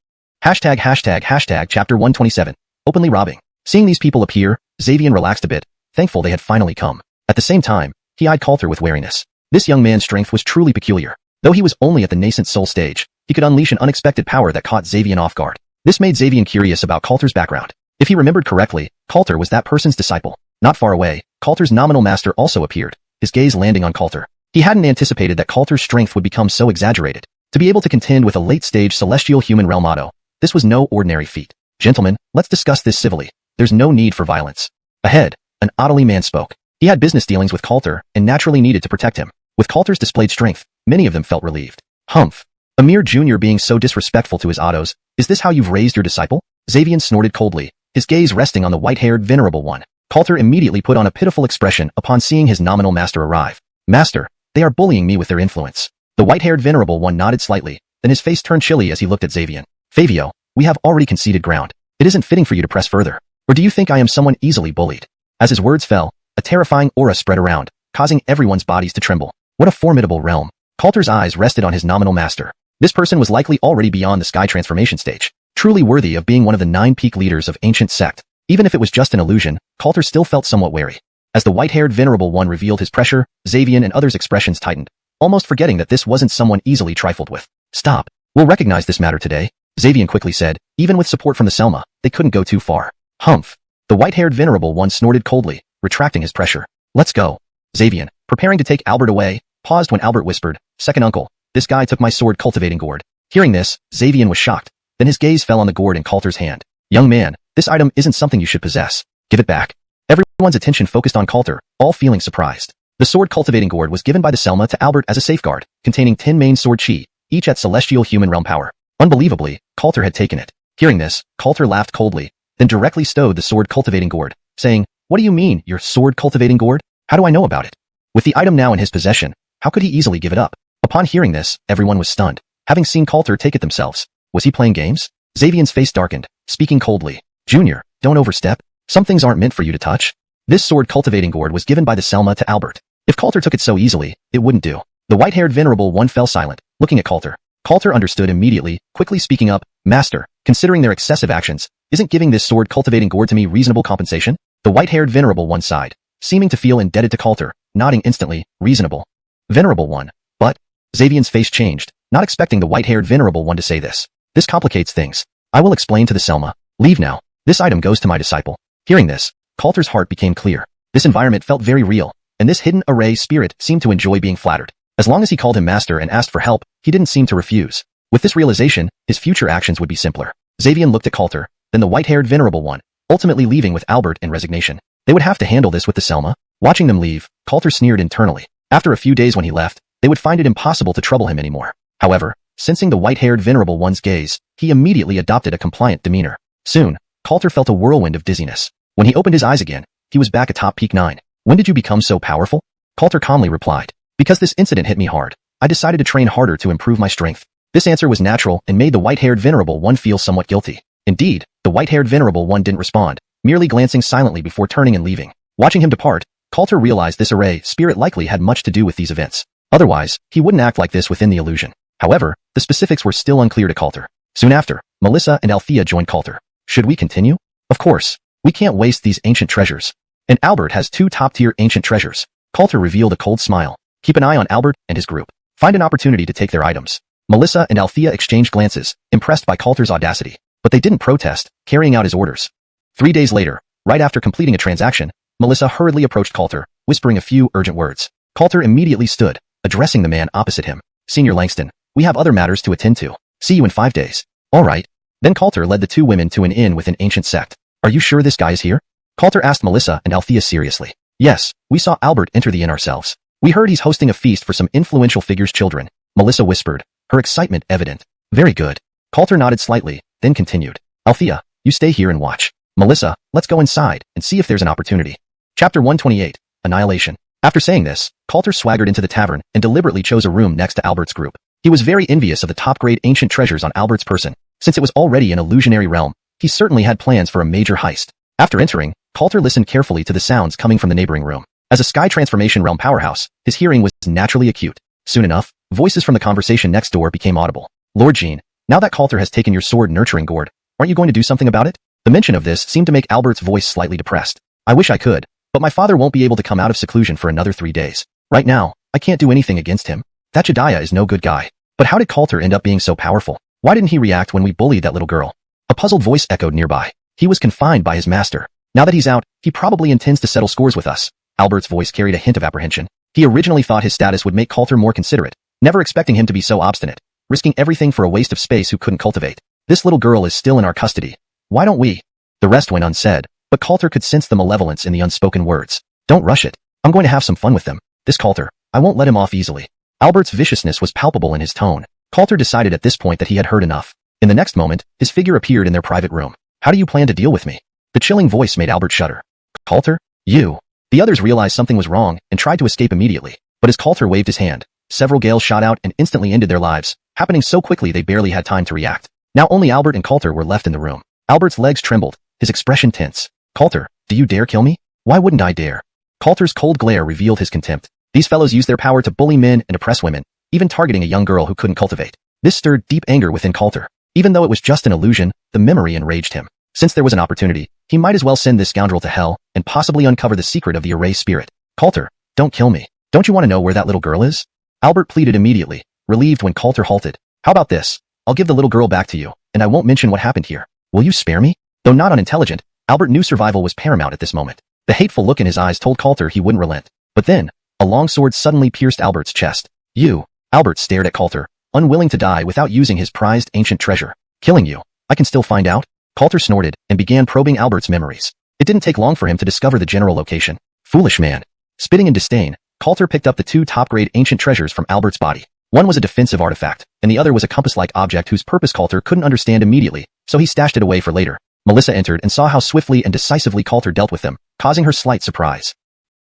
Hashtag chapter 127. Openly robbing. Seeing these people appear, Xavian relaxed a bit, thankful they had finally come. At the same time, he eyed Coulter with wariness. This young man's strength was truly peculiar. Though he was only at the nascent soul stage, he could unleash an unexpected power that caught Xavian off guard. This made Xavian curious about Coulter's background. If he remembered correctly, Coulter was that person's disciple. Not far away, Coulter's nominal master also appeared, his gaze landing on Coulter. He hadn't anticipated that Coulter's strength would become so exaggerated. To be able to contend with a late-stage celestial human realm auto, this was no ordinary feat. Gentlemen, let's discuss this civilly. There's no need for violence. Ahead, an Ottilie man spoke. He had business dealings with Coulter and naturally needed to protect him. With Coulter's displayed strength, many of them felt relieved. Humph. A mere junior being so disrespectful to his autos, is this how you've raised your disciple? Xavian snorted coldly, his gaze resting on the white-haired venerable one. Coulter immediately put on a pitiful expression upon seeing his nominal master arrive. Master, they are bullying me with their influence. The white-haired venerable one nodded slightly, then his face turned chilly as he looked at Xavian. Favio, we have already conceded ground. It isn't fitting for you to press further. Or do you think I am someone easily bullied? As his words fell, a terrifying aura spread around, causing everyone's bodies to tremble. What a formidable realm. Coulter's eyes rested on his nominal master. This person was likely already beyond the sky transformation stage, truly worthy of being one of the 9 peak leaders of ancient sect. Even if it was just an illusion, Coulter still felt somewhat wary. As the white-haired venerable one revealed his pressure, Xavian and others' expressions tightened, almost forgetting that this wasn't someone easily trifled with. Stop. We'll recognize this matter today, Xavian quickly said. Even with support from the Selma, they couldn't go too far. Humph. The white-haired venerable one snorted coldly, retracting his pressure. Let's go. Xavian, preparing to take Albert away, paused when Albert whispered, Second uncle, this guy took my sword cultivating gourd. Hearing this, Xavian was shocked. Then his gaze fell on the gourd in Coulter's hand. Young man, this item isn't something you should possess. Give it back. Everyone's attention focused on Coulter, all feeling surprised. The sword cultivating gourd was given by the Selma to Albert as a safeguard, containing 10 main sword chi, each at celestial human realm power. Unbelievably, Coulter had taken it. Hearing this, Coulter laughed coldly, then directly stowed the sword cultivating gourd, saying, What do you mean, your sword cultivating gourd? How do I know about it? With the item now in his possession, how could he easily give it up? Upon hearing this, everyone was stunned, having seen Coulter take it themselves. Was he playing games? Xavian's face darkened, speaking coldly. Junior, don't overstep. Some things aren't meant for you to touch. This sword cultivating gourd was given by the Selma to Albert. If Coulter took it so easily, it wouldn't do. The white-haired venerable one fell silent, looking at Coulter. Coulter understood immediately, quickly speaking up, Master, considering their excessive actions, isn't giving this sword cultivating gourd to me reasonable compensation? The white-haired venerable one sighed, seeming to feel indebted to Coulter, nodding instantly, reasonable. Venerable One. But, Xavian's face changed, not expecting the white-haired Venerable One to say this. This complicates things. I will explain to the Selma. Leave now. This item goes to my disciple. Hearing this, Coulter's heart became clear. This environment felt very real, and this hidden array spirit seemed to enjoy being flattered. As long as he called him master and asked for help, he didn't seem to refuse. With this realization, his future actions would be simpler. Xavian looked at Coulter, then the white-haired Venerable One, ultimately leaving with Albert in resignation. They would have to handle this with the Selma. Watching them leave, Coulter sneered internally. After a few days when he left, they would find it impossible to trouble him anymore. However, sensing the white-haired Venerable One's gaze, he immediately adopted a compliant demeanor. Soon, Coulter felt a whirlwind of dizziness. When he opened his eyes again, he was back atop Peak 9. When did you become so powerful? Coulter calmly replied. Because this incident hit me hard, I decided to train harder to improve my strength. This answer was natural and made the white-haired Venerable One feel somewhat guilty. Indeed, the white-haired Venerable One didn't respond, merely glancing silently before turning and leaving. Watching him depart, Coulter realized this array spirit likely had much to do with these events. Otherwise, he wouldn't act like this within the illusion. However, the specifics were still unclear to Coulter. Soon after, Melissa and Althea joined Coulter. Should we continue? Of course. We can't waste these ancient treasures. And Albert has 2 top-tier ancient treasures. Coulter revealed a cold smile. Keep an eye on Albert and his group. Find an opportunity to take their items. Melissa and Althea exchanged glances, impressed by Coulter's audacity. But they didn't protest, carrying out his orders. 3 days later, right after completing a transaction, Melissa hurriedly approached Coulter, whispering a few urgent words. Coulter immediately stood, addressing the man opposite him. Senior Langston, we have other matters to attend to. See you in 5 days. All right. Then Coulter led the 2 women to an inn with an ancient sect. Are you sure this guy is here? Coulter asked Melissa and Althea seriously. Yes, we saw Albert enter the inn ourselves. We heard he's hosting a feast for some influential figure's children. Melissa whispered, her excitement evident. Very good. Coulter nodded slightly, then continued. Althea, you stay here and watch. Melissa, let's go inside and see if there's an opportunity. Chapter 128, Annihilation. After saying this, Coulter swaggered into the tavern and deliberately chose a room next to Albert's group. He was very envious of the top-grade ancient treasures on Albert's person. Since it was already an illusionary realm, he certainly had plans for a major heist. After entering, Coulter listened carefully to the sounds coming from the neighboring room. As a sky transformation realm powerhouse, his hearing was naturally acute. Soon enough, voices from the conversation next door became audible. Lord Jean, now that Coulter has taken your sword-nurturing gourd, aren't you going to do something about it? The mention of this seemed to make Albert's voice slightly depressed. I wish I could, but my father won't be able to come out of seclusion for another 3 days. Right now, I can't do anything against him. That Jediah is no good guy. But how did Coulter end up being so powerful? Why didn't he react when we bullied that little girl? A puzzled voice echoed nearby. He was confined by his master. Now that he's out, he probably intends to settle scores with us. Albert's voice carried a hint of apprehension. He originally thought his status would make Coulter more considerate, never expecting him to be so obstinate, risking everything for a waste of space who couldn't cultivate. This little girl is still in our custody. Why don't we? The rest went unsaid, but Coulter could sense the malevolence in the unspoken words. Don't rush it. I'm going to have some fun with them. This Coulter, I won't let him off easily. Albert's viciousness was palpable in his tone. Coulter decided at this point that he had heard enough. In the next moment, his figure appeared in their private room. How do you plan to deal with me? The chilling voice made Albert shudder. Coulter? You. The others realized something was wrong and tried to escape immediately. But as Coulter waved his hand, several gales shot out and instantly ended their lives, happening so quickly they barely had time to react. Now only Albert and Coulter were left in the room. Albert's legs trembled, his expression tense. Coulter, do you dare kill me? Why wouldn't I dare? Coulter's cold glare revealed his contempt. These fellows used their power to bully men and oppress women, even targeting a young girl who couldn't cultivate. This stirred deep anger within Coulter. Even though it was just an illusion, the memory enraged him. Since there was an opportunity, he might as well send this scoundrel to hell and possibly uncover the secret of the array spirit. Coulter, don't kill me. Don't you want to know where that little girl is? Albert pleaded immediately, relieved when Coulter halted. How about this? I'll give the little girl back to you, and I won't mention what happened here. Will you spare me? Though not unintelligent, Albert knew survival was paramount at this moment. The hateful look in his eyes told Coulter he wouldn't relent. But then, a long sword suddenly pierced Albert's chest. You. Albert stared at Coulter, unwilling to die without using his prized ancient treasure. Killing you. I can still find out? Coulter snorted and began probing Albert's memories. It didn't take long for him to discover the general location. Foolish man. Spitting in disdain, Coulter picked up the 2 top-grade ancient treasures from Albert's body. One was a defensive artifact, and the other was a compass-like object whose purpose Coulter couldn't understand immediately, so he stashed it away for later. Melissa entered and saw how swiftly and decisively Coulter dealt with them, causing her slight surprise.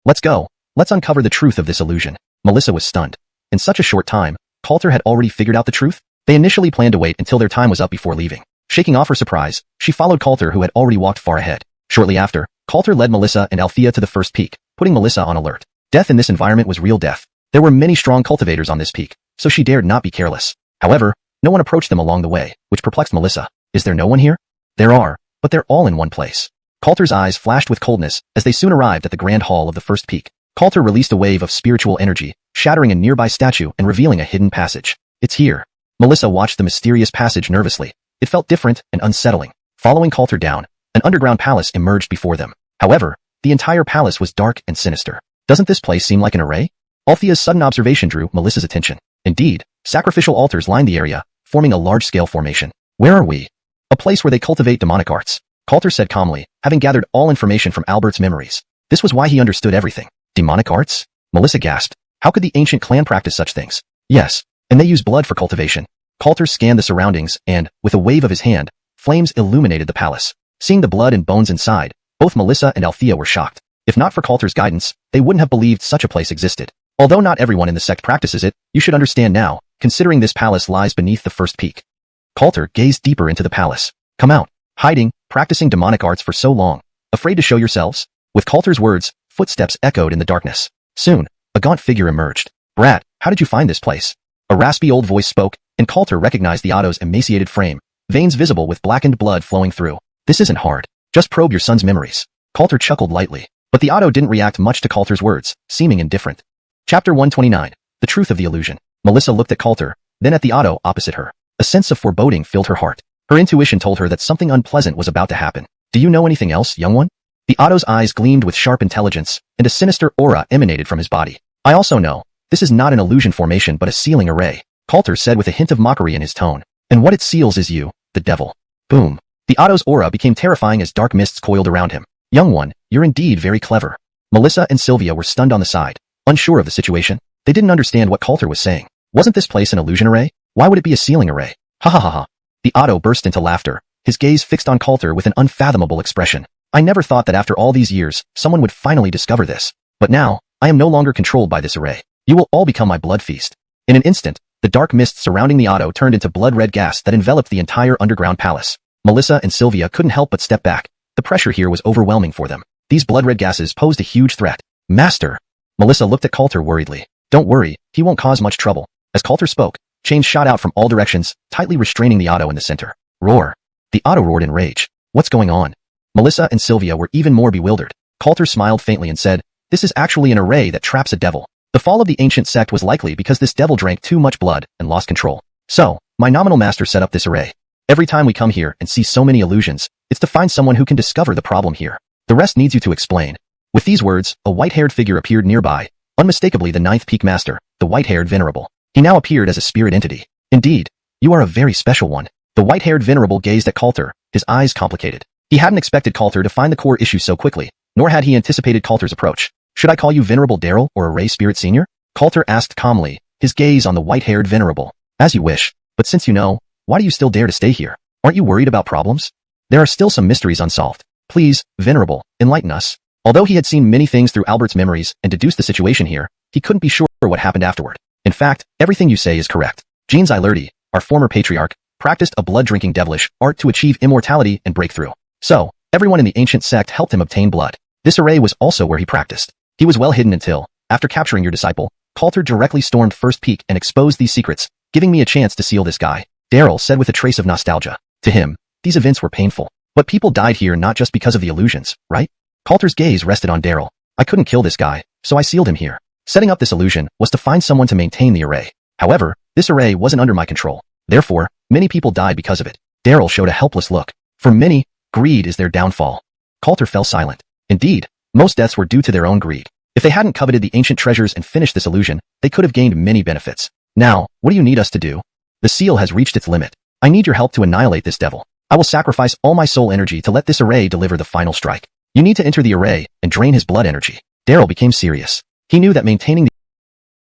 Let's go. Let's uncover the truth of this illusion. Melissa was stunned. In such a short time, Coulter had already figured out the truth? They initially planned to wait until their time was up before leaving. Shaking off her surprise, she followed Coulter who had already walked far ahead. Shortly after, Coulter led Melissa and Althea to the first peak, putting Melissa on alert. Death in this environment was real death. There were many strong cultivators on this peak, so she dared not be careless. However, no one approached them along the way, which perplexed Melissa. Is there no one here? There are, but they're all in one place. Coulter's eyes flashed with coldness as they soon arrived at the grand hall of the first peak. Coulter released a wave of spiritual energy, shattering a nearby statue and revealing a hidden passage. It's here. Melissa watched the mysterious passage nervously. It felt different and unsettling. Following Coulter down, an underground palace emerged before them. However, the entire palace was dark and sinister. Doesn't this place seem like an array? Althea's sudden observation drew Melissa's attention. Indeed, sacrificial altars lined the area, forming a large-scale formation. Where are we? A place where they cultivate demonic arts. Coulter said calmly, having gathered all information from Albert's memories. This was why he understood everything. Demonic arts? Melissa gasped. How could the ancient clan practice such things? Yes, and they use blood for cultivation. Coulter scanned the surroundings and, with a wave of his hand, flames illuminated the palace. Seeing the blood and bones inside, both Melissa and Althea were shocked. If not for Coulter's guidance, they wouldn't have believed such a place existed. Although not everyone in the sect practices it, you should understand now, considering this palace lies beneath the first peak. Coulter gazed deeper into the palace. Come out. Hiding, practicing demonic arts for so long. Afraid to show yourselves? With Coulter's words, footsteps echoed in the darkness. Soon, a gaunt figure emerged. Brat, how did you find this place? A raspy old voice spoke, and Coulter recognized the Otto's emaciated frame, veins visible with blackened blood flowing through. This isn't hard. Just probe your son's memories. Coulter chuckled lightly. But the Otto didn't react much to Coulter's words, seeming indifferent. Chapter 129. The Truth of the Illusion. Melissa looked at Coulter, then at the Otto opposite her. A sense of foreboding filled her heart. Her intuition told her that something unpleasant was about to happen. Do you know anything else, young one? The Otto's eyes gleamed with sharp intelligence, and a sinister aura emanated from his body. I also know. This is not an illusion formation but a sealing array, Coulter said with a hint of mockery in his tone. And what it seals is you, the devil. Boom. The Otto's aura became terrifying as dark mists coiled around him. Young one, you're indeed very clever. Melissa and Sylvia were stunned on the side, unsure of the situation. They didn't understand what Coulter was saying. Wasn't this place an illusion array? Why would it be a sealing array? Ha ha ha ha. The Otto burst into laughter, his gaze fixed on Coulter with an unfathomable expression. I never thought that after all these years, someone would finally discover this. But now, I am no longer controlled by this array. You will all become my blood feast. In an instant, the dark mist surrounding the Otto turned into blood-red gas that enveloped the entire underground palace. Melissa and Sylvia couldn't help but step back. The pressure here was overwhelming for them. These blood-red gases posed a huge threat. Master! Melissa looked at Coulter worriedly. Don't worry, he won't cause much trouble. As Coulter spoke, chains shot out from all directions, tightly restraining the Otto in the center. Roar! The Otto roared in rage. What's going on? Melissa and Sylvia were even more bewildered. Coulter smiled faintly and said, this is actually an array that traps a devil. The fall of the ancient sect was likely because this devil drank too much blood and lost control. So, my nominal master set up this array. Every time we come here and see so many illusions, it's to find someone who can discover the problem here. The rest needs you to explain. With these words, a white-haired figure appeared nearby, unmistakably the ninth peak master, the white-haired venerable. He now appeared as a spirit entity. Indeed, you are a very special one. The white-haired venerable gazed at Coulter, his eyes complicated. He hadn't expected Coulter to find the core issue so quickly, nor had he anticipated Coulter's approach. Should I call you Venerable Daryl or Array Spirit Senior? Coulter asked calmly, his gaze on the white-haired venerable. As you wish, but since you know, why do you still dare to stay here? Aren't you worried about problems? There are still some mysteries unsolved. Please, Venerable, enlighten us. Although he had seen many things through Albert's memories and deduced the situation here, he couldn't be sure what happened afterward. In fact, everything you say is correct. Xianxia, our former patriarch, practiced a blood-drinking devilish art to achieve immortality and breakthrough. So, everyone in the ancient sect helped him obtain blood. This array was also where he practiced. He was well hidden until, after capturing your disciple, Coulter directly stormed First Peak and exposed these secrets, giving me a chance to seal this guy, Daryl said with a trace of nostalgia. To him, these events were painful. But people died here not just because of the illusions, right? Coulter's gaze rested on Daryl. I couldn't kill this guy, so I sealed him here. Setting up this illusion was to find someone to maintain the array. However, this array wasn't under my control. Therefore, many people died because of it. Daryl showed a helpless look. For many, greed is their downfall. Coulter fell silent. Indeed, most deaths were due to their own greed. If they hadn't coveted the ancient treasures and finished this illusion, they could have gained many benefits. Now, what do you need us to do? The seal has reached its limit. I need your help to annihilate this devil. I will sacrifice all my soul energy to let this array deliver the final strike. You need to enter the array and drain his blood energy. Daryl became serious. He knew that maintaining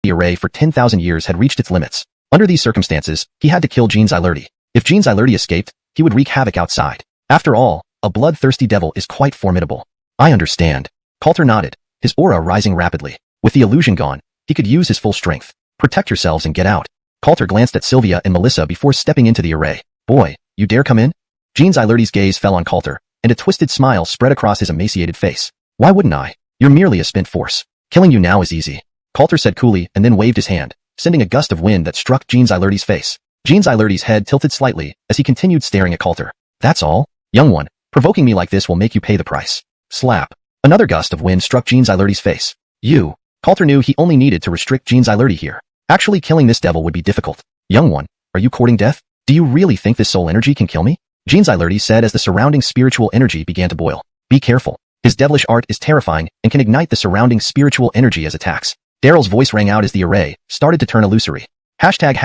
the array for 10,000 years had reached its limits. Under these circumstances, he had to kill Xianxia. If Xianxia escaped, he would wreak havoc outside. After all, a bloodthirsty devil is quite formidable. I understand. Coulter nodded, his aura rising rapidly. With the illusion gone, he could use his full strength. Protect yourselves and get out. Coulter glanced at Sylvia and Melissa before stepping into the array. Boy, you dare come in? Xianxia's gaze fell on Coulter, and a twisted smile spread across his emaciated face. Why wouldn't I? You're merely a spent force. Killing you now is easy. Coulter said coolly and then waved his hand, sending a gust of wind that struck Xianxia's face. Xianxia's head tilted slightly as he continued staring at Coulter. That's all? Young one, provoking me like this will make you pay the price. Slap. Another gust of wind struck Xianxia's face. You. Coulter knew he only needed to restrict Xianxia here. Actually killing this devil would be difficult. Young one, are you courting death? Do you really think this soul energy can kill me? Xianxia said as the surrounding spiritual energy began to boil. Be careful. His devilish art is terrifying and can ignite the surrounding spiritual energy as attacks. Daryl's voice rang out as the array started to turn illusory. Hashtag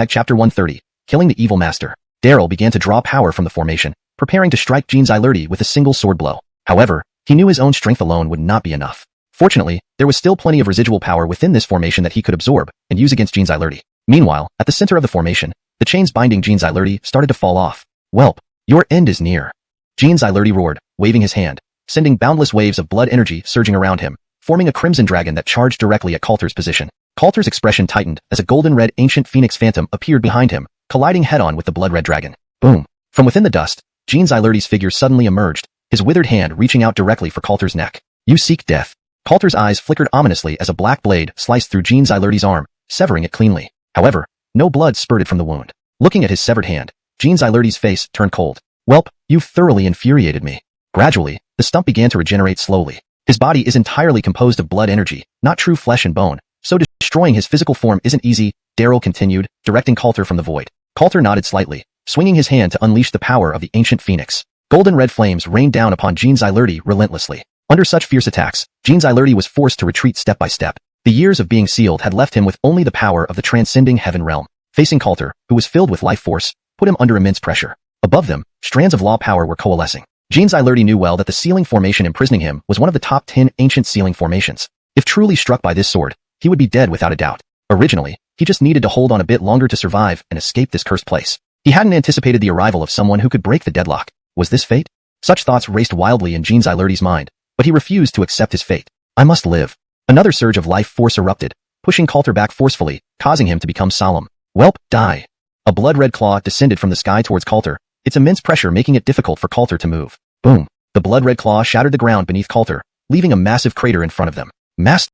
chapter 130, killing the evil master. Daryl began to draw power from the formation, preparing to strike Xianxia with a single sword blow. However, he knew his own strength alone would not be enough. Fortunately, there was still plenty of residual power within this formation that he could absorb and use against Xianxia. Meanwhile, at the center of the formation, the chains binding Xianxia started to fall off. Whelp, your end is near. Xianxia roared, waving his hand, sending boundless waves of blood energy surging around him, forming a crimson dragon that charged directly at Coulter's position. Coulter's expression tightened as a golden-red ancient phoenix phantom appeared behind him, colliding head-on with the blood-red dragon. Boom! From within the dust, Xianxia's figure suddenly emerged, his withered hand reaching out directly for Coulter's neck. You seek death. Coulter's eyes flickered ominously as a black blade sliced through Xianxia's arm, severing it cleanly. However, no blood spurted from the wound. Looking at his severed hand, Xianxia's face turned cold. Welp, you've thoroughly infuriated me. Gradually, the stump began to regenerate slowly. His body is entirely composed of blood energy, not true flesh and bone, so destroying his physical form isn't easy, Daryl continued, directing Coulter from the void. Coulter nodded slightly, swinging his hand to unleash the power of the ancient phoenix. Golden red flames rained down upon Xianxia relentlessly. Under such fierce attacks, Xianxia was forced to retreat step by step. The years of being sealed had left him with only the power of the transcending heaven realm. Facing Coulter, who was filled with life force, put him under immense pressure. Above them, strands of law power were coalescing. Xianxia knew well that the sealing formation imprisoning him was one of the top 10 ancient sealing formations. If truly struck by this sword, he would be dead without a doubt. Originally, he just needed to hold on a bit longer to survive and escape this cursed place. He hadn't anticipated the arrival of someone who could break the deadlock. Was this fate? Such thoughts raced wildly in Xianxia's mind, but he refused to accept his fate. I must live. Another surge of life force erupted, pushing Coulter back forcefully, causing him to become solemn. Welp, die. A blood-red claw descended from the sky towards Coulter, its immense pressure making it difficult for Coulter to move. Boom. The blood-red claw shattered the ground beneath Coulter, leaving a massive crater in front of them. Master?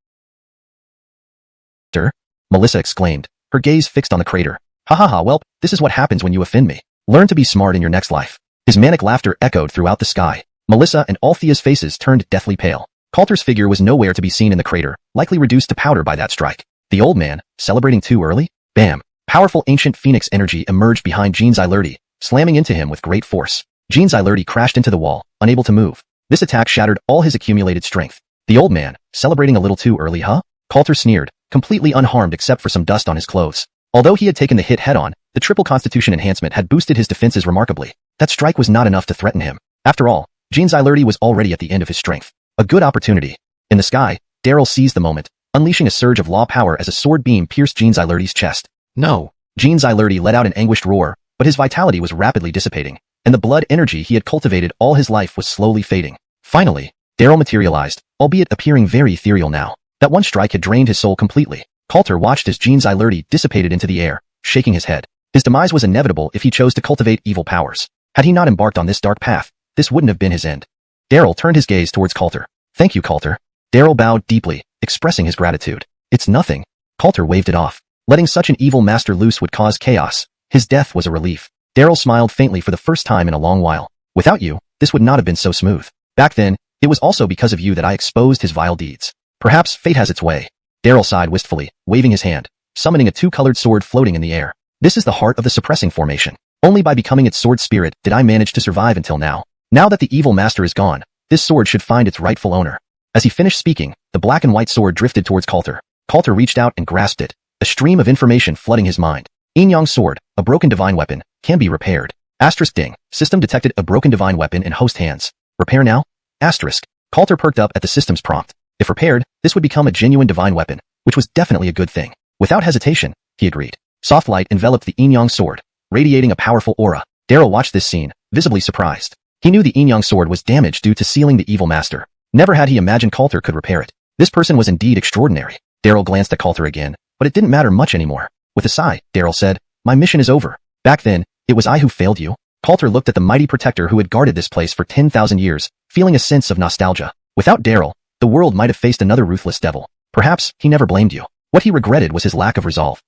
Melissa exclaimed, her gaze fixed on the crater. Ha ha ha, welp, this is what happens when you offend me. Learn to be smart in your next life. His manic laughter echoed throughout the sky. Melissa and Althea's faces turned deathly pale. Coulter's figure was nowhere to be seen in the crater, likely reduced to powder by that strike. The old man, celebrating too early? Bam. Powerful ancient phoenix energy emerged behind Xianxia, slamming into him with great force. Xianxia crashed into the wall, unable to move. This attack shattered all his accumulated strength. The old man, celebrating a little too early, huh? Coulter sneered, completely unharmed except for some dust on his clothes. Although he had taken the hit head-on, the triple constitution enhancement had boosted his defenses remarkably. That strike was not enough to threaten him. After all, Xianxia was already at the end of his strength. A good opportunity. In the sky, Daryl seized the moment, unleashing a surge of law power as a sword beam pierced Xianxia's chest. No. Xianxia let out an anguished roar, but his vitality was rapidly dissipating, and the blood energy he had cultivated all his life was slowly fading. Finally, Daryl materialized, albeit appearing very ethereal now. That one strike had drained his soul completely. Coulter watched as Xianxia dissipated into the air, shaking his head. His demise was inevitable if he chose to cultivate evil powers. Had he not embarked on this dark path, this wouldn't have been his end. Daryl turned his gaze towards Coulter. Thank you, Coulter. Daryl bowed deeply, expressing his gratitude. It's nothing. Coulter waved it off. Letting such an evil master loose would cause chaos. His death was a relief. Daryl smiled faintly for the first time in a long while. Without you, this would not have been so smooth. Back then, it was also because of you that I exposed his vile deeds. Perhaps fate has its way. Daryl sighed wistfully, waving his hand, summoning a two-colored sword floating in the air. This is the heart of the suppressing formation. Only by becoming its sword spirit did I manage to survive until now. Now that the evil master is gone, this sword should find its rightful owner. As he finished speaking, the black and white sword drifted towards Coulter. Coulter reached out and grasped it, a stream of information flooding his mind. Yin-Yang sword, a broken divine weapon, can be repaired. Asterisk ding, system detected a broken divine weapon in host hands. Repair now? Asterisk. Coulter perked up at the system's prompt. If repaired, this would become a genuine divine weapon, which was definitely a good thing. Without hesitation, he agreed. Soft light enveloped the Yin-Yang sword, radiating a powerful aura. Daryl watched this scene, visibly surprised. He knew the Yin-Yang sword was damaged due to sealing the evil master. Never had he imagined Coulter could repair it. This person was indeed extraordinary. Daryl glanced at Coulter again, but it didn't matter much anymore. With a sigh, Daryl said, my mission is over. Back then, it was I who failed you. Coulter looked at the mighty protector who had guarded this place for 10,000 years, feeling a sense of nostalgia. Without Daryl, the world might have faced another ruthless devil. Perhaps he never blamed you. What he regretted was his lack of resolve.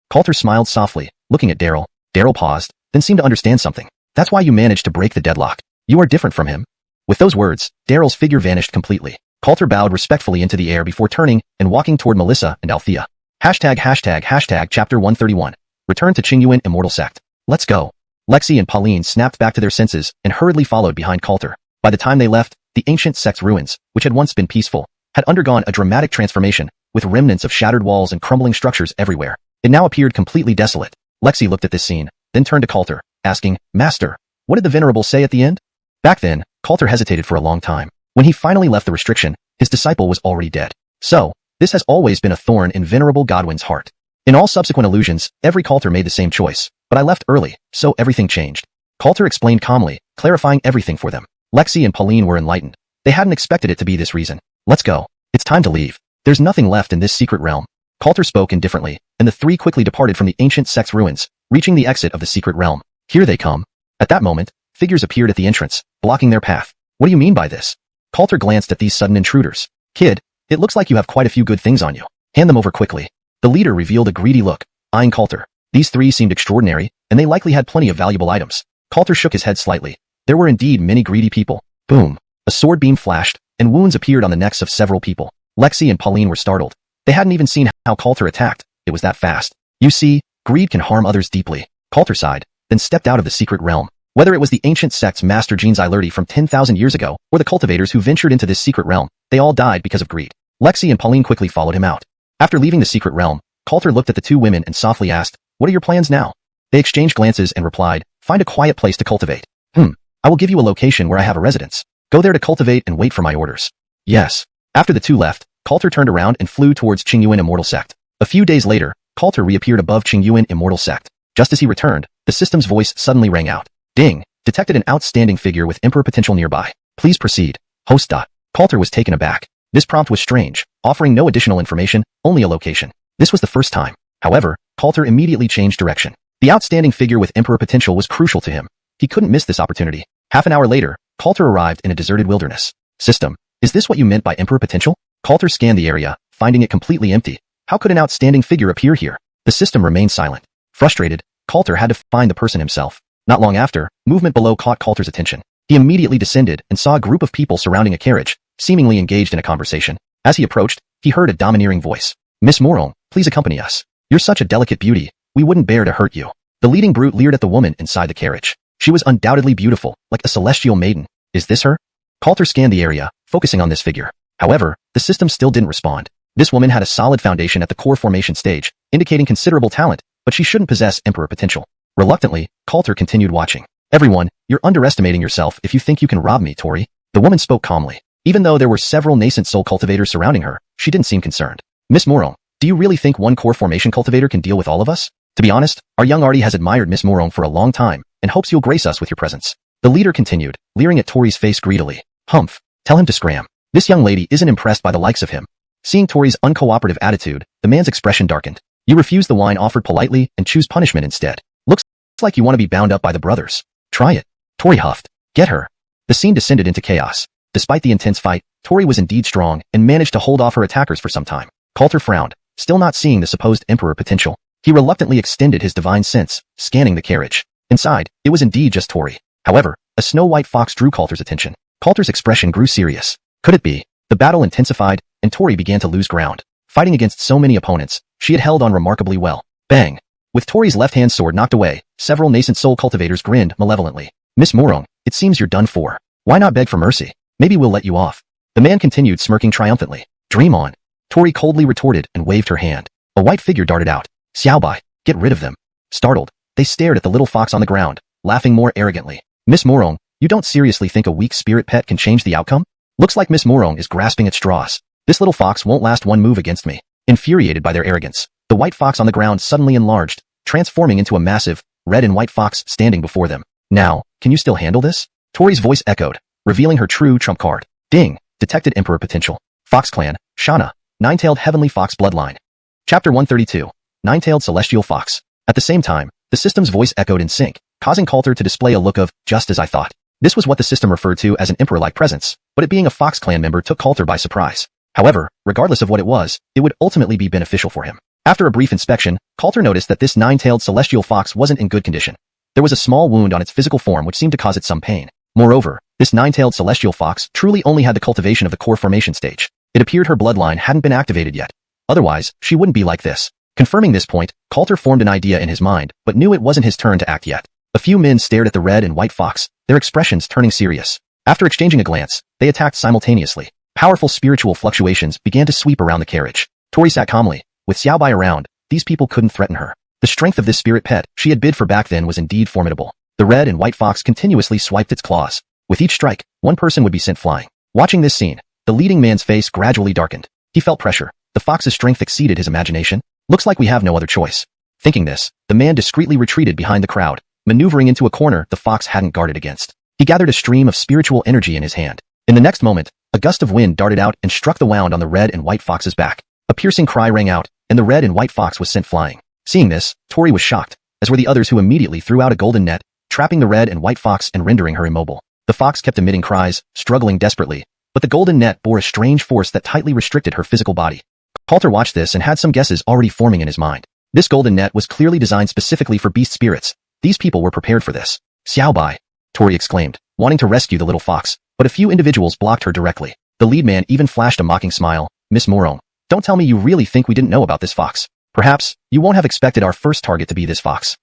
Coulter smiled softly, looking at Daryl. Daryl paused, then seemed to understand something. That's why you managed to break the deadlock. You are different from him. With those words, Daryl's figure vanished completely. Coulter bowed respectfully into the air before turning and walking toward Melissa and Althea. ##### Chapter 131. Return to Qingyuan Immortal Sect. Let's go. Lexi and Pauline snapped back to their senses and hurriedly followed behind Coulter. By the time they left, the ancient sect's ruins, which had once been peaceful, had undergone a dramatic transformation, with remnants of shattered walls and crumbling structures everywhere. It now appeared completely desolate. Lexi looked at this scene, then turned to Coulter, asking, "Master, what did the Venerable say at the end?" Back then, Coulter hesitated for a long time. When he finally left the restriction, his disciple was already dead. So, this has always been a thorn in Venerable Godwin's heart. In all subsequent illusions, every Coulter made the same choice, but I left early, so everything changed. Coulter explained calmly, clarifying everything for them. Lexi and Pauline were enlightened. They hadn't expected it to be this reason. Let's go. It's time to leave. There's nothing left in this secret realm. Coulter spoke indifferently, and the three quickly departed from the ancient sect's ruins, reaching the exit of the secret realm. Here they come. At that moment, figures appeared at the entrance, blocking their path. What do you mean by this? Coulter glanced at these sudden intruders. Kid, it looks like you have quite a few good things on you. Hand them over quickly. The leader revealed a greedy look, eyeing Coulter. These three seemed extraordinary, and they likely had plenty of valuable items. Coulter shook his head slightly. There were indeed many greedy people. Boom. A sword beam flashed, and wounds appeared on the necks of several people. Lexi and Pauline were startled. They hadn't even seen how Coulter attacked. It was that fast. You see, greed can harm others deeply. Coulter sighed, then stepped out of the secret realm. Whether it was the ancient sect's master Jean Zylerty from 10,000 years ago, or the cultivators who ventured into this secret realm, they all died because of greed. Lexi and Pauline quickly followed him out. After leaving the secret realm, Coulter looked at the two women and softly asked, "What are your plans now?" They exchanged glances and replied, "Find a quiet place to cultivate." I will give you a location where I have a residence. Go there to cultivate and wait for my orders." Yes. After the two left, Coulter turned around and flew towards Qingyuan Immortal Sect. A few days later, Coulter reappeared above Qingyuan Immortal Sect. Just as he returned, the system's voice suddenly rang out. Ding! Detected an outstanding figure with Emperor potential nearby. Please proceed. Host. Coulter was taken aback. This prompt was strange, offering no additional information, only a location. This was the first time. However, Coulter immediately changed direction. The outstanding figure with Emperor potential was crucial to him. He couldn't miss this opportunity. Half an hour later, Coulter arrived in a deserted wilderness. System, is this what you meant by Emperor potential? Coulter scanned the area, finding it completely empty. How could an outstanding figure appear here? The system remained silent. Frustrated, Coulter had to find the person himself. Not long after, movement below caught Coulter's attention. He immediately descended and saw a group of people surrounding a carriage, seemingly engaged in a conversation. As he approached, he heard a domineering voice. "Miss Morong, please accompany us. You're such a delicate beauty, we wouldn't bear to hurt you." The leading brute leered at the woman inside the carriage. She was undoubtedly beautiful, like a celestial maiden. Is this her? Coulter scanned the area, focusing on this figure. However, the system still didn't respond. This woman had a solid foundation at the core formation stage, indicating considerable talent, but she shouldn't possess Emperor potential. Reluctantly, Coulter continued watching. "Everyone, you're underestimating yourself if you think you can rob me, Tori." The woman spoke calmly. Even though there were several nascent soul cultivators surrounding her, she didn't seem concerned. "Miss Morong, do you really think one core formation cultivator can deal with all of us? To be honest, our young arty has admired Miss Morong for a long time, and hopes you'll grace us with your presence." The leader continued, leering at Tori's face greedily. "Humph, tell him to scram. This young lady isn't impressed by the likes of him." Seeing Tori's uncooperative attitude, the man's expression darkened. "You refuse the wine offered politely and choose punishment instead. Looks like you want to be bound up by the brothers. Try it." Tori huffed. "Get her." The scene descended into chaos. Despite the intense fight, Tori was indeed strong and managed to hold off her attackers for some time. Coulter frowned, still not seeing the supposed Emperor potential. He reluctantly extended his divine sense, scanning the carriage. Inside, it was indeed just Tori. However, a snow-white fox drew Coulter's attention. Coulter's expression grew serious. Could it be? The battle intensified, and Tori began to lose ground. Fighting against so many opponents, she had held on remarkably well. Bang! With Tori's left-hand sword knocked away, several nascent soul cultivators grinned malevolently. "Miss Morong, it seems you're done for. Why not beg for mercy? Maybe we'll let you off." The man continued smirking triumphantly. "Dream on." Tori coldly retorted and waved her hand. A white figure darted out. "Xiaobai, get rid of them." Startled, they stared at the little fox on the ground, laughing more arrogantly. "Miss Morong, you don't seriously think a weak spirit pet can change the outcome? Looks like Miss Morong is grasping at straws. This little fox won't last one move against me." Infuriated by their arrogance, the white fox on the ground suddenly enlarged, transforming into a massive, red and white fox standing before them. "Now, can you still handle this?" Tori's voice echoed, revealing her true trump card. Ding! Detected Emperor potential. Fox Clan, Shana, Nine-Tailed Heavenly Fox Bloodline. Chapter 132. Nine-Tailed Celestial Fox. At the same time, the system's voice echoed in sync, causing Coulter to display a look of, just as I thought. This was what the system referred to as an emperor-like presence, but it being a Fox Clan member took Coulter by surprise. However, regardless of what it was, it would ultimately be beneficial for him. After a brief inspection, Coulter noticed that this nine-tailed celestial fox wasn't in good condition. There was a small wound on its physical form which seemed to cause it some pain. Moreover, This nine-tailed celestial fox truly only had the cultivation of the core formation stage. It appeared her bloodline hadn't been activated yet. Otherwise, she wouldn't be like this. Confirming this point, Coulter formed an idea in his mind, but knew it wasn't his turn to act yet. A few men stared at the red and white fox, their expressions turning serious. After exchanging a glance, they attacked simultaneously. Powerful spiritual fluctuations began to sweep around the carriage. Tori sat calmly. With Xiaobai around, these people couldn't threaten her. The strength of this spirit pet she had bid for back then was indeed formidable. The red and white fox continuously swiped its claws. With each strike, one person would be sent flying. Watching this scene, the leading man's face gradually darkened. He felt pressure. The fox's strength exceeded his imagination. Looks like we have no other choice. Thinking this, the man discreetly retreated behind the crowd, maneuvering into a corner the fox hadn't guarded against. He gathered a stream of spiritual energy in his hand. In the next moment, a gust of wind darted out and struck the wound on the red and white fox's back. A piercing cry rang out, and the red and white fox was sent flying. Seeing this, Tori was shocked, as were the others who immediately threw out a golden net, trapping the red and white fox and rendering her immobile. The fox kept emitting cries, struggling desperately, but the golden net bore a strange force that tightly restricted her physical body. Coulter watched this and had some guesses already forming in his mind. This golden net was clearly designed specifically for beast spirits. These people were prepared for this. Xiaobai, Tori exclaimed, wanting to rescue the little fox, but a few individuals blocked her directly. The lead man even flashed a mocking smile. Miss Morong, don't tell me you really think we didn't know about this fox. Perhaps, you won't have expected our first target to be this fox.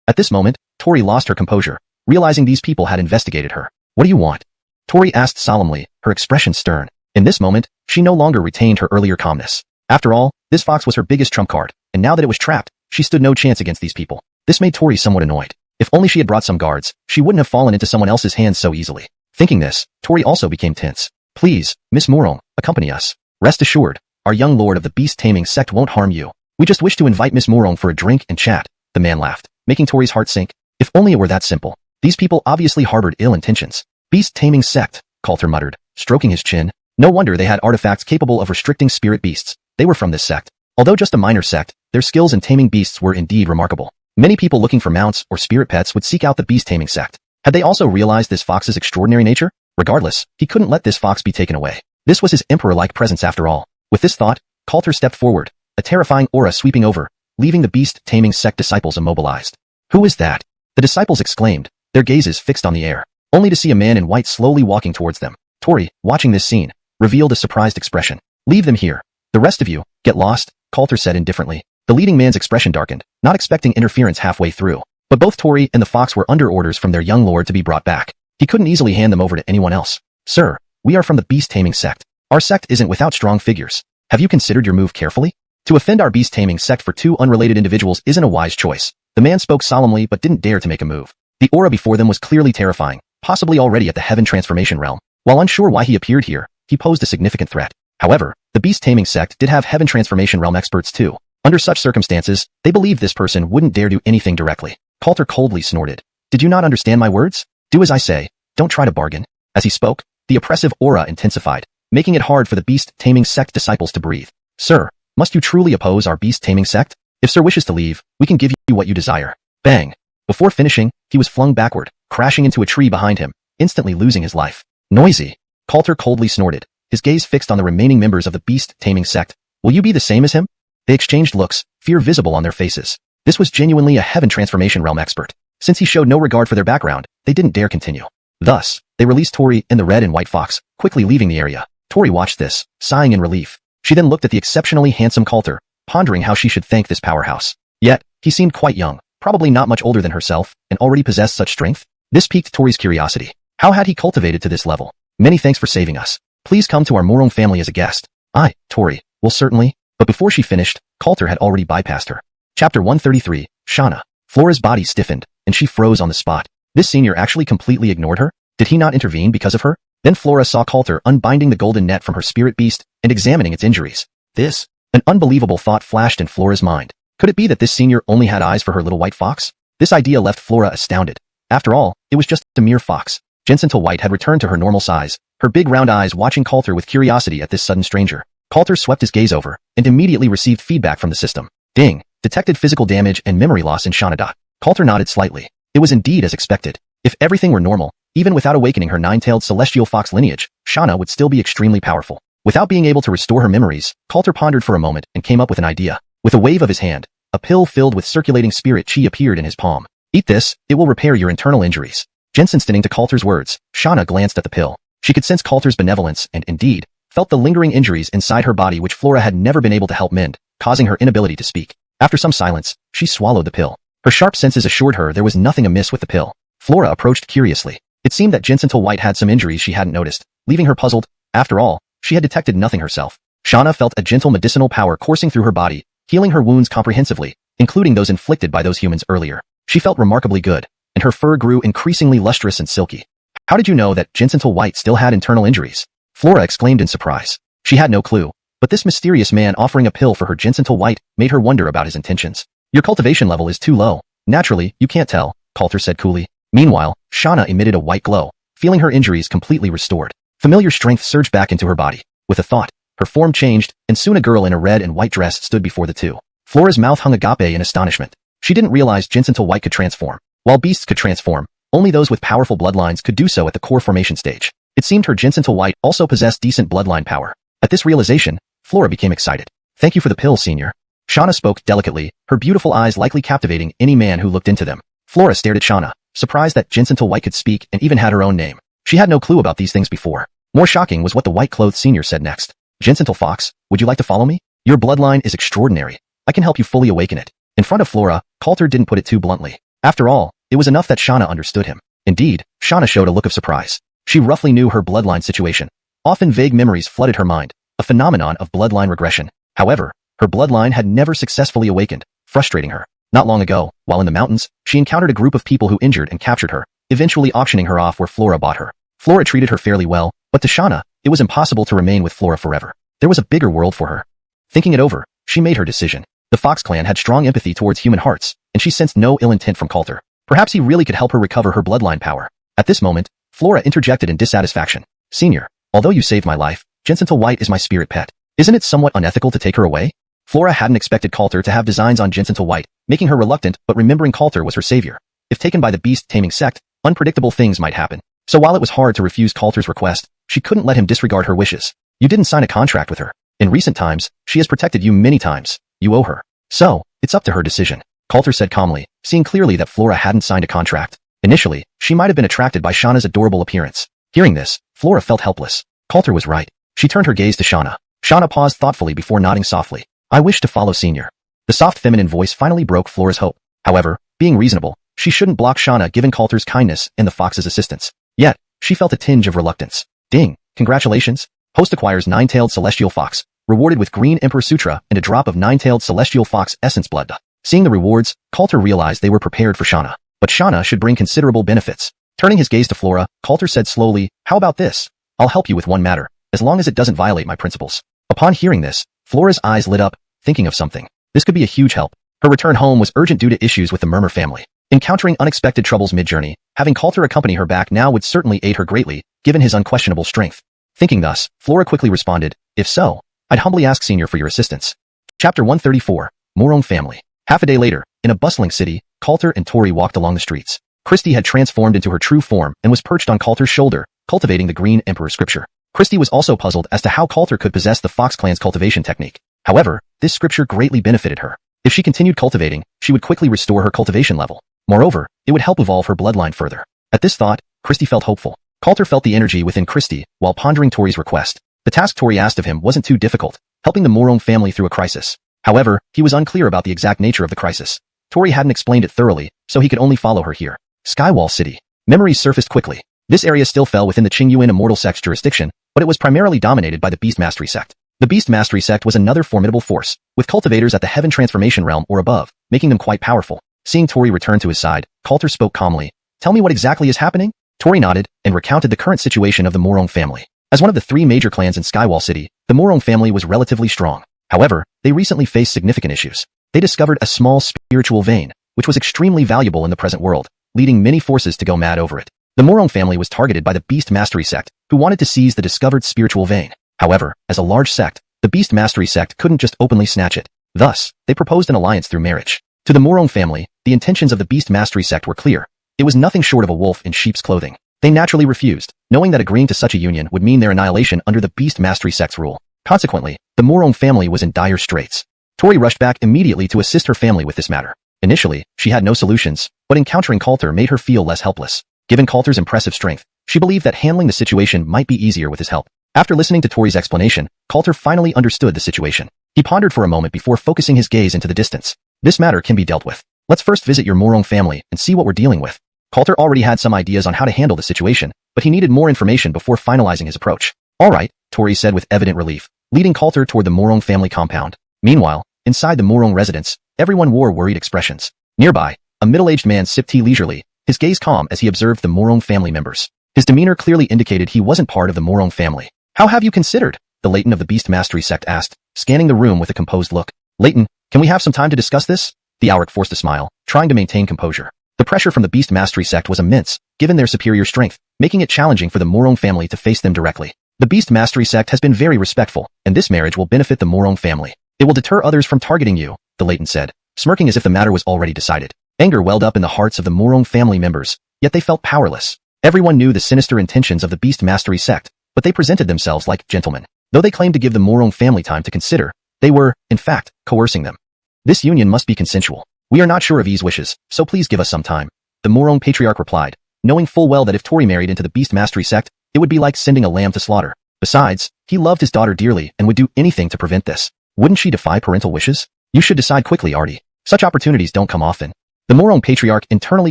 At this moment, Tori lost her composure, realizing these people had investigated her. What do you want? Tori asked solemnly, her expression stern. In this moment, she no longer retained her earlier calmness. After all, this fox was her biggest trump card, and now that it was trapped, she stood no chance against these people. This made Tori somewhat annoyed. If only she had brought some guards, she wouldn't have fallen into someone else's hands so easily. Thinking this, Tori also became tense. Please, Miss Morong, accompany us. Rest assured, our young lord of the beast-taming sect won't harm you. We just wish to invite Miss Morong for a drink and chat. The man laughed, making Tori's heart sink. If only it were that simple. These people obviously harbored ill intentions. Beast-taming sect, Coulter muttered, stroking his chin. No wonder they had artifacts capable of restricting spirit beasts. They were from this sect. Although just a minor sect, their skills in taming beasts were indeed remarkable. Many people looking for mounts or spirit pets would seek out the beast-taming sect. Had they also realized this fox's extraordinary nature? Regardless, he couldn't let this fox be taken away. This was his emperor-like presence after all. With this thought, Coulter stepped forward, a terrifying aura sweeping over, leaving the beast-taming sect disciples immobilized. Who is that? The disciples exclaimed, their gazes fixed on the air, only to see a man in white slowly walking towards them. Tori, watching this scene, revealed a surprised expression. Leave them here. The rest of you, get lost, Coulter said indifferently. The leading man's expression darkened, not expecting interference halfway through. But both Tori and the fox were under orders from their young lord to be brought back. He couldn't easily hand them over to anyone else. Sir, we are from the beast-taming sect. Our sect isn't without strong figures. Have you considered your move carefully? To offend our beast-taming sect for two unrelated individuals isn't a wise choice. The man spoke solemnly but didn't dare to make a move. The aura before them was clearly terrifying, possibly already at the heaven transformation realm. While unsure why he appeared here, he posed a significant threat. However, the beast-taming sect did have heaven transformation realm experts too. Under such circumstances, they believed this person wouldn't dare do anything directly. Coulter coldly snorted. Did you not understand my words? Do as I say. Don't try to bargain. As he spoke, the oppressive aura intensified, making it hard for the beast-taming sect disciples to breathe. Sir, must you truly oppose our beast-taming sect? If Sir wishes to leave, we can give you what you desire. Bang. Before finishing, he was flung backward, crashing into a tree behind him, instantly losing his life. Noisy. Coulter coldly snorted, his gaze fixed on the remaining members of the beast-taming sect. Will you be the same as him? They exchanged looks, fear visible on their faces. This was genuinely a heaven transformation realm expert. Since he showed no regard for their background, they didn't dare continue. Thus, they released Tori and the red and white fox, quickly leaving the area. Tori watched this, sighing in relief. She then looked at the exceptionally handsome Coulter, pondering how she should thank this powerhouse. Yet, he seemed quite young, probably not much older than herself, and already possessed such strength. This piqued Tori's curiosity. How had he cultivated to this level? Many thanks for saving us. Please come to our Morong family as a guest. I, Tori, will certainly. But before she finished, Coulter had already bypassed her. Chapter 133, Shauna. Flora's body stiffened, and she froze on the spot. This senior actually completely ignored her? Did he not intervene because of her? Then Flora saw Coulter unbinding the golden net from her spirit beast and examining its injuries. An unbelievable thought flashed in Flora's mind. Could it be that this senior only had eyes for her little white fox? This idea left Flora astounded. After all, it was just a mere fox. Jensental White had returned to her normal size, her big round eyes watching Coulter with curiosity at this sudden stranger. Coulter swept his gaze over, and immediately received feedback from the system. Ding! Detected physical damage and memory loss in Shauna. Coulter nodded slightly. It was indeed as expected. If everything were normal, even without awakening her nine-tailed celestial fox lineage, Shauna would still be extremely powerful. Without being able to restore her memories, Coulter pondered for a moment and came up with an idea. With a wave of his hand, A pill filled with circulating spirit chi appeared in his palm. Eat this, it will repair your internal injuries. Jinsen to Coulter's words, Xianxia glanced at the pill. She could sense Coulter's benevolence and, indeed, felt the lingering injuries inside her body which Flora had never been able to help mend, causing her inability to speak. After some silence, she swallowed the pill. Her sharp senses assured her there was nothing amiss with the pill. Flora approached curiously. It seemed that Jinsen had some injuries she hadn't noticed, leaving her puzzled. After all, she had detected nothing herself. Xianxia felt a gentle medicinal power coursing through her body, healing her wounds comprehensively, including those inflicted by those humans earlier. She felt remarkably good, and her fur grew increasingly lustrous and silky. How did you know that Jinsen still had internal injuries? Flora exclaimed in surprise. She had no clue, but this mysterious man offering a pill for her Jinsen made her wonder about his intentions. Your cultivation level is too low. Naturally, you can't tell, Coulter said coolly. Meanwhile, Xianxia emitted a white glow, feeling her injuries completely restored. Familiar strength surged back into her body. With a thought, her form changed, and soon a girl in a red and white dress stood before the two. Flora's mouth hung agape in astonishment. She didn't realize Jinsen could transform. While beasts could transform, only those with powerful bloodlines could do so at the core formation stage. It seemed her Jinsen also possessed decent bloodline power. At this realization, Flora became excited. Thank you for the pill, senior. Xianxia spoke delicately, her beautiful eyes likely captivating any man who looked into them. Flora stared at Xianxia, surprised that Jinsen could speak and even had her own name. She had no clue about these things before. More shocking was what the white-clothed senior said next. Jinsen Fox, would you like to follow me? Your bloodline is extraordinary. I can help you fully awaken it. In front of Flora, Coulter didn't put it too bluntly. After all, it was enough that Xianxia understood him. Indeed, Xianxia showed a look of surprise. She roughly knew her bloodline situation. Often vague memories flooded her mind, a phenomenon of bloodline regression. However, her bloodline had never successfully awakened, frustrating her. Not long ago, while in the mountains, she encountered a group of people who injured and captured her, eventually auctioning her off where Flora bought her. Flora treated her fairly well, but to Xianxia, it was impossible to remain with Flora forever. There was a bigger world for her. Thinking it over, she made her decision. The Fox clan had strong empathy towards human hearts, and she sensed no ill intent from Coulter. Perhaps he really could help her recover her bloodline power. At this moment, Flora interjected in dissatisfaction. Senior, although you saved my life, Jinsen is my spirit pet. Isn't it somewhat unethical to take her away? Flora hadn't expected Coulter to have designs on Jinsen making her reluctant, but remembering Coulter was her savior. If taken by the beast-taming sect, unpredictable things might happen. So while it was hard to refuse Coulter's request, she couldn't let him disregard her wishes. You didn't sign a contract with her. In recent times, she has protected you many times. You owe her. So, it's up to her decision. Coulter said calmly, seeing clearly that Flora hadn't signed a contract. Initially, she might have been attracted by Xianxia's adorable appearance. Hearing this, Flora felt helpless. Coulter was right. She turned her gaze to Xianxia. Xianxia paused thoughtfully before nodding softly. I wish to follow senior. The soft feminine voice finally broke Flora's hope. However, being reasonable, she shouldn't block Xianxia given Coulter's kindness and the Fox's assistance. Yet, she felt a tinge of reluctance. Ding! Congratulations! Host acquires 9-tailed celestial fox, rewarded with green Emperor Sutra and a drop of 9-tailed celestial fox essence blood. Seeing the rewards, Coulter realized they were prepared for Xianxia. But Xianxia should bring considerable benefits. Turning his gaze to Flora, Coulter said slowly, how about this? I'll help you with one matter, as long as it doesn't violate my principles. Upon hearing this, Flora's eyes lit up, thinking of something. This could be a huge help. Her return home was urgent due to issues with the Murmur family. Encountering unexpected troubles mid-journey, having Coulter accompany her back now would certainly aid her greatly, given his unquestionable strength. Thinking thus, Flora quickly responded, if so, I'd humbly ask senior for your assistance. Chapter 134, Mourong Family. Half a day later, in a bustling city, Coulter and Tori walked along the streets. Christy had transformed into her true form and was perched on Coulter's shoulder, cultivating the Green Emperor scripture. Christy was also puzzled as to how Coulter could possess the Fox clan's cultivation technique. However, this scripture greatly benefited her. If she continued cultivating, she would quickly restore her cultivation level. Moreover, it would help evolve her bloodline further. At this thought, Christy felt hopeful. Coulter felt the energy within Christy while pondering Tori's request. The task Tori asked of him wasn't too difficult, helping the Mourong family through a crisis. However, he was unclear about the exact nature of the crisis. Tori hadn't explained it thoroughly, so he could only follow her here. Skywall City. Memories surfaced quickly. This area still fell within the Qingyuan Immortal Sect's jurisdiction, but it was primarily dominated by the Beast Mastery Sect. The Beast Mastery Sect was another formidable force, with cultivators at the Heaven Transformation Realm or above, making them quite powerful. Seeing Tori return to his side, Coulter spoke calmly. Tell me what exactly is happening? Tori nodded and recounted the current situation of the Mourong family. As one of the 3 major clans in Skywall City, the Mourong family was relatively strong. However, they recently faced significant issues. They discovered a small spiritual vein, which was extremely valuable in the present world, leading many forces to go mad over it. The Mourong family was targeted by the Beast Mastery Sect, who wanted to seize the discovered spiritual vein. However, as a large sect, the Beast Mastery Sect couldn't just openly snatch it. Thus, they proposed an alliance through marriage. To the Mourong family, the intentions of the Beast Mastery Sect were clear. It was nothing short of a wolf in sheep's clothing. They naturally refused, knowing that agreeing to such a union would mean their annihilation under the Beast Mastery Sect's rule. Consequently, the Mourong family was in dire straits. Tori rushed back immediately to assist her family with this matter. Initially, she had no solutions, but encountering Coulter made her feel less helpless. Given Coulter's impressive strength, she believed that handling the situation might be easier with his help. After listening to Tori's explanation, Coulter finally understood the situation. He pondered for a moment before focusing his gaze into the distance. This matter can be dealt with. Let's first visit your Mourong family and see what we're dealing with. Coulter already had some ideas on how to handle the situation, but he needed more information before finalizing his approach. All right, Tori said with evident relief, leading Coulter toward the Mourong family compound. Meanwhile, inside the Mourong residence, everyone wore worried expressions. Nearby, a middle-aged man sipped tea leisurely, his gaze calm as he observed the Mourong family members. His demeanor clearly indicated he wasn't part of the Mourong family. How have you considered? The Leighton of the Beast Mastery sect asked, scanning the room with a composed look. Leighton, can we have some time to discuss this? The Auric forced a smile, trying to maintain composure. The pressure from the Beast Mastery sect was immense, given their superior strength, making it challenging for the Mourong family to face them directly. The Beast Mastery sect has been very respectful, and this marriage will benefit the Mourong family. It will deter others from targeting you, the Leighton said, smirking as if the matter was already decided. Anger welled up in the hearts of the Mourong family members, yet they felt powerless. Everyone knew the sinister intentions of the Beast Mastery sect, but they presented themselves like gentlemen. Though they claimed to give the Mourong family time to consider, they were, in fact, coercing them. This union must be consensual. We are not sure of Yi's wishes, so please give us some time. The Mourong patriarch replied, knowing full well that if Tori married into the Beast Mastery sect, it would be like sending a lamb to slaughter. Besides, he loved his daughter dearly and would do anything to prevent this. Wouldn't she defy parental wishes? You should decide quickly, Artie. Such opportunities don't come often. The Mourong patriarch internally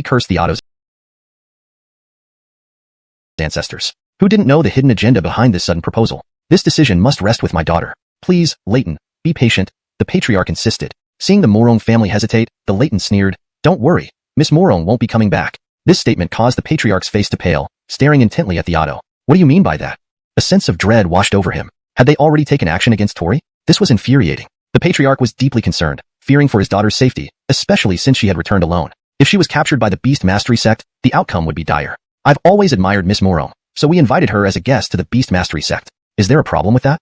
cursed the Otto's ancestors, who didn't know the hidden agenda behind this sudden proposal. This decision must rest with my daughter. Please, Leighton, be patient, the patriarch insisted. Seeing the Mourong family hesitate, the Leighton sneered, don't worry, Miss Mourong won't be coming back. This statement caused the patriarch's face to pale, staring intently at the Otto. What do you mean by that? A sense of dread washed over him. Had they already taken action against Tori? This was infuriating. The patriarch was deeply concerned, fearing for his daughter's safety, especially since she had returned alone. If she was captured by the Beast Mastery sect, the outcome would be dire. I've always admired Miss Mourong, so we invited her as a guest to the Beast Mastery sect. Is there a problem with that?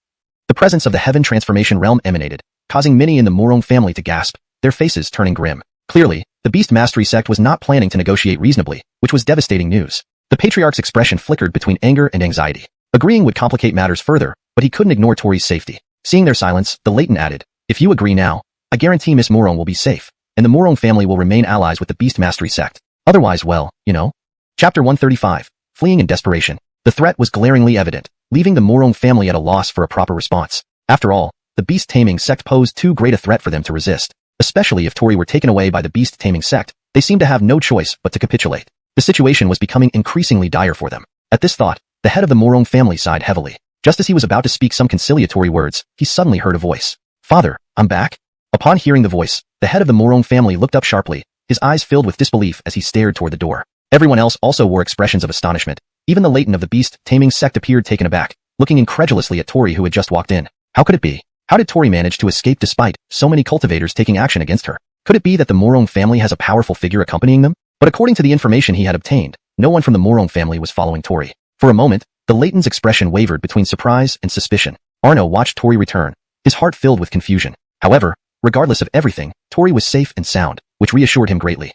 The presence of the Heaven Transformation Realm emanated, causing many in the Mourong family to gasp, their faces turning grim. Clearly, the Beast Mastery sect was not planning to negotiate reasonably, which was devastating news. The patriarch's expression flickered between anger and anxiety. Agreeing would complicate matters further, but he couldn't ignore Tori's safety. Seeing their silence, the Leighton added, if you agree now, I guarantee Miss Mourong will be safe, and the Mourong family will remain allies with the Beast Mastery sect. Otherwise, well, you know. Chapter 135, Fleeing in Desperation. The threat was glaringly evident, leaving the Mourong family at a loss for a proper response. After all, the Beast Taming sect posed too great a threat for them to resist. Especially if Tori were taken away by the Beast Taming sect, they seemed to have no choice but to capitulate. The situation was becoming increasingly dire for them. At this thought, the head of the Mourong family sighed heavily. Just as he was about to speak some conciliatory words, he suddenly heard a voice. Father, I'm back. Upon hearing the voice, the head of the Mourong family looked up sharply, his eyes filled with disbelief as he stared toward the door. Everyone else also wore expressions of astonishment. Even the Leighton of the Beast Taming sect appeared taken aback, looking incredulously at Tori who had just walked in. How could it be? How did Tori manage to escape despite so many cultivators taking action against her? Could it be that the Mourong family has a powerful figure accompanying them? But according to the information he had obtained, no one from the Mourong family was following Tori. For a moment, the Leighton's expression wavered between surprise and suspicion. Arno watched Tori return, his heart filled with confusion. However, regardless of everything, Tori was safe and sound, which reassured him greatly.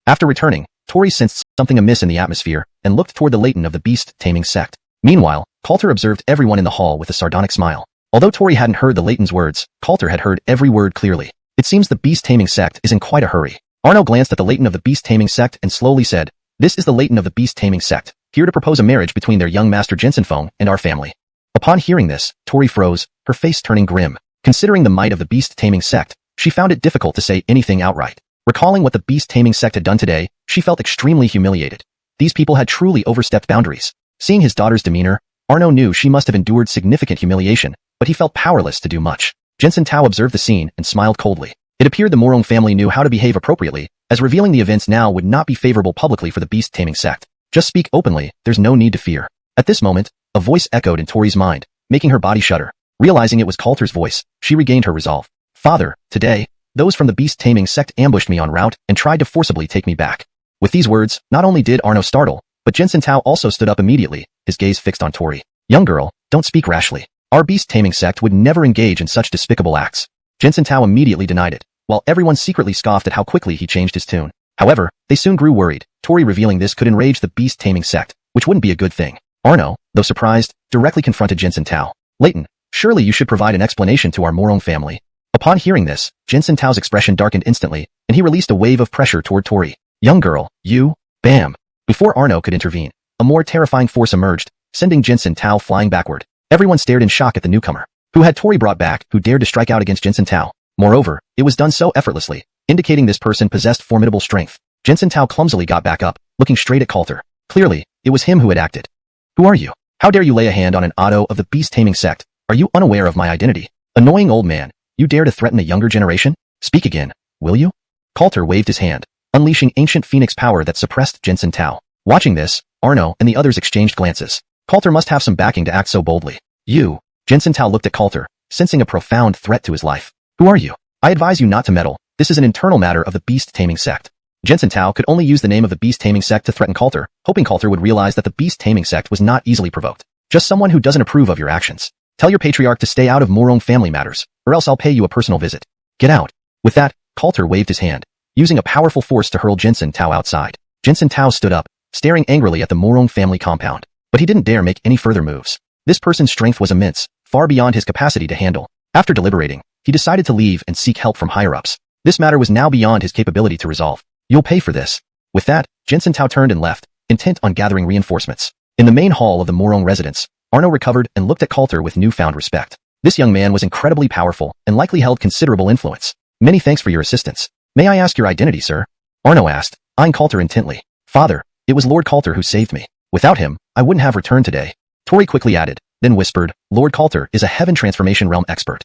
After returning, Tori sensed something amiss in the atmosphere and looked toward the Leighton of the Beast Taming sect. Meanwhile, Coulter observed everyone in the hall with a sardonic smile. Although Tori hadn't heard the Leighton's words, Coulter had heard every word clearly. It seems the Beast Taming sect is in quite a hurry. Arno glanced at the Leighton of the Beast Taming sect and slowly said, this is the Leighton of the Beast Taming sect, here to propose a marriage between their young master Jensenfeng and our family. Upon hearing this, Tori froze, her face turning grim. Considering the might of the Beast Taming sect, she found it difficult to say anything outright. Recalling what the Beast Taming sect had done today, she felt extremely humiliated. These people had truly overstepped boundaries. Seeing his daughter's demeanor, Arno knew she must have endured significant humiliation, but he felt powerless to do much. Jensen Tao observed the scene and smiled coldly. It appeared the Mourong family knew how to behave appropriately, as revealing the events now would not be favorable publicly for the Beast Taming sect. Just speak openly, there's no need to fear. At this moment, a voice echoed in Tori's mind, making her body shudder. Realizing it was Coulter's voice, she regained her resolve. Father, today, those from the Beast Taming sect ambushed me en route and tried to forcibly take me back. With these words, not only did Arno startle, but Jensen Tao also stood up immediately, his gaze fixed on Tori. Young girl, don't speak rashly. Our Beast Taming sect would never engage in such despicable acts. Jensen Tao immediately denied it, while everyone secretly scoffed at how quickly he changed his tune. However, they soon grew worried. Tori revealing this could enrage the Beast Taming sect, which wouldn't be a good thing. Arno, though surprised, directly confronted Jensen Tao. Leighton, surely you should provide an explanation to our Mourong family. Upon hearing this, Jensen Tao's expression darkened instantly, and he released a wave of pressure toward Tori. Young girl, you, bam. Before Arno could intervene, a more terrifying force emerged, sending Jensen Tao flying backward. Everyone stared in shock at the newcomer, who had Tori brought back, who dared to strike out against Jensen Tao. Moreover, it was done so effortlessly, indicating this person possessed formidable strength. Jensen Tao clumsily got back up, looking straight at Coulter. Clearly, it was him who had acted. Who are you? How dare you lay a hand on an Otto of the beast-taming sect? Are you unaware of my identity? Annoying old man, you dare to threaten a younger generation? Speak again, will you? Coulter waved his hand, unleashing ancient phoenix power that suppressed Jensen Tao. Watching this, Arno and the others exchanged glances. Coulter must have some backing to act so boldly. You. Jensen Tao looked at Coulter, sensing a profound threat to his life. Who are you? I advise you not to meddle. This is an internal matter of the beast-taming sect. Jensen Tao could only use the name of the beast-taming sect to threaten Coulter, hoping Coulter would realize that the beast-taming sect was not easily provoked. Just someone who doesn't approve of your actions. Tell your patriarch to stay out of Morong family matters, or else I'll pay you a personal visit. Get out. With that, Coulter waved his hand, using a powerful force to hurl Jensen Tao outside. Jensen Tao stood up, staring angrily at the Morong family compound. But he didn't dare make any further moves. This person's strength was immense, far beyond his capacity to handle. After deliberating, he decided to leave and seek help from higher-ups. This matter was now beyond his capability to resolve. You'll pay for this. With that, Jensen Tao turned and left, intent on gathering reinforcements. In the main hall of the Morong residence, Arno recovered and looked at Coulter with newfound respect. This young man was incredibly powerful and likely held considerable influence. Many thanks for your assistance. May I ask your identity, sir? Arno asked, eyeing Coulter intently. Father, it was Lord Coulter who saved me. Without him, I wouldn't have returned today. Tori quickly added, then whispered, Lord Coulter is a heaven transformation realm expert.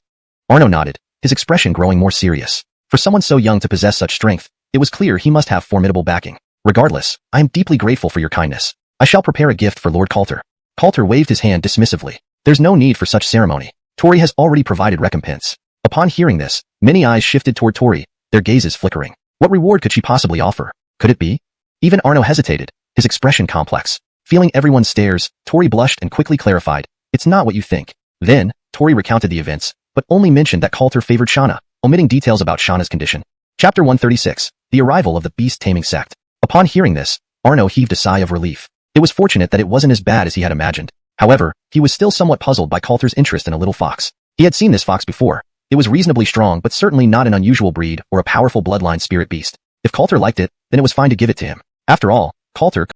Arno nodded, his expression growing more serious. For someone so young to possess such strength, it was clear he must have formidable backing. Regardless, I am deeply grateful for your kindness. I shall prepare a gift for Lord Coulter. Coulter waved his hand dismissively. There's no need for such ceremony. Tori has already provided recompense. Upon hearing this, many eyes shifted toward Tori, their gazes flickering. What reward could she possibly offer? Could it be? Even Arno hesitated, his expression complex. Feeling everyone's stares, Tori blushed and quickly clarified, it's not what you think. Then, Tori recounted the events, but only mentioned that Coulter favored Shauna, omitting details about Shauna's condition. Chapter 136, The Arrival of the Beast-Taming Sect. Upon hearing this, Arno heaved a sigh of relief. It was fortunate that it wasn't as bad as he had imagined. However, he was still somewhat puzzled by Coulter's interest in a little fox. He had seen this fox before. It was reasonably strong but certainly not an unusual breed or a powerful bloodline spirit beast. If Coulter liked it, then it was fine to give it to him. After all, Coulter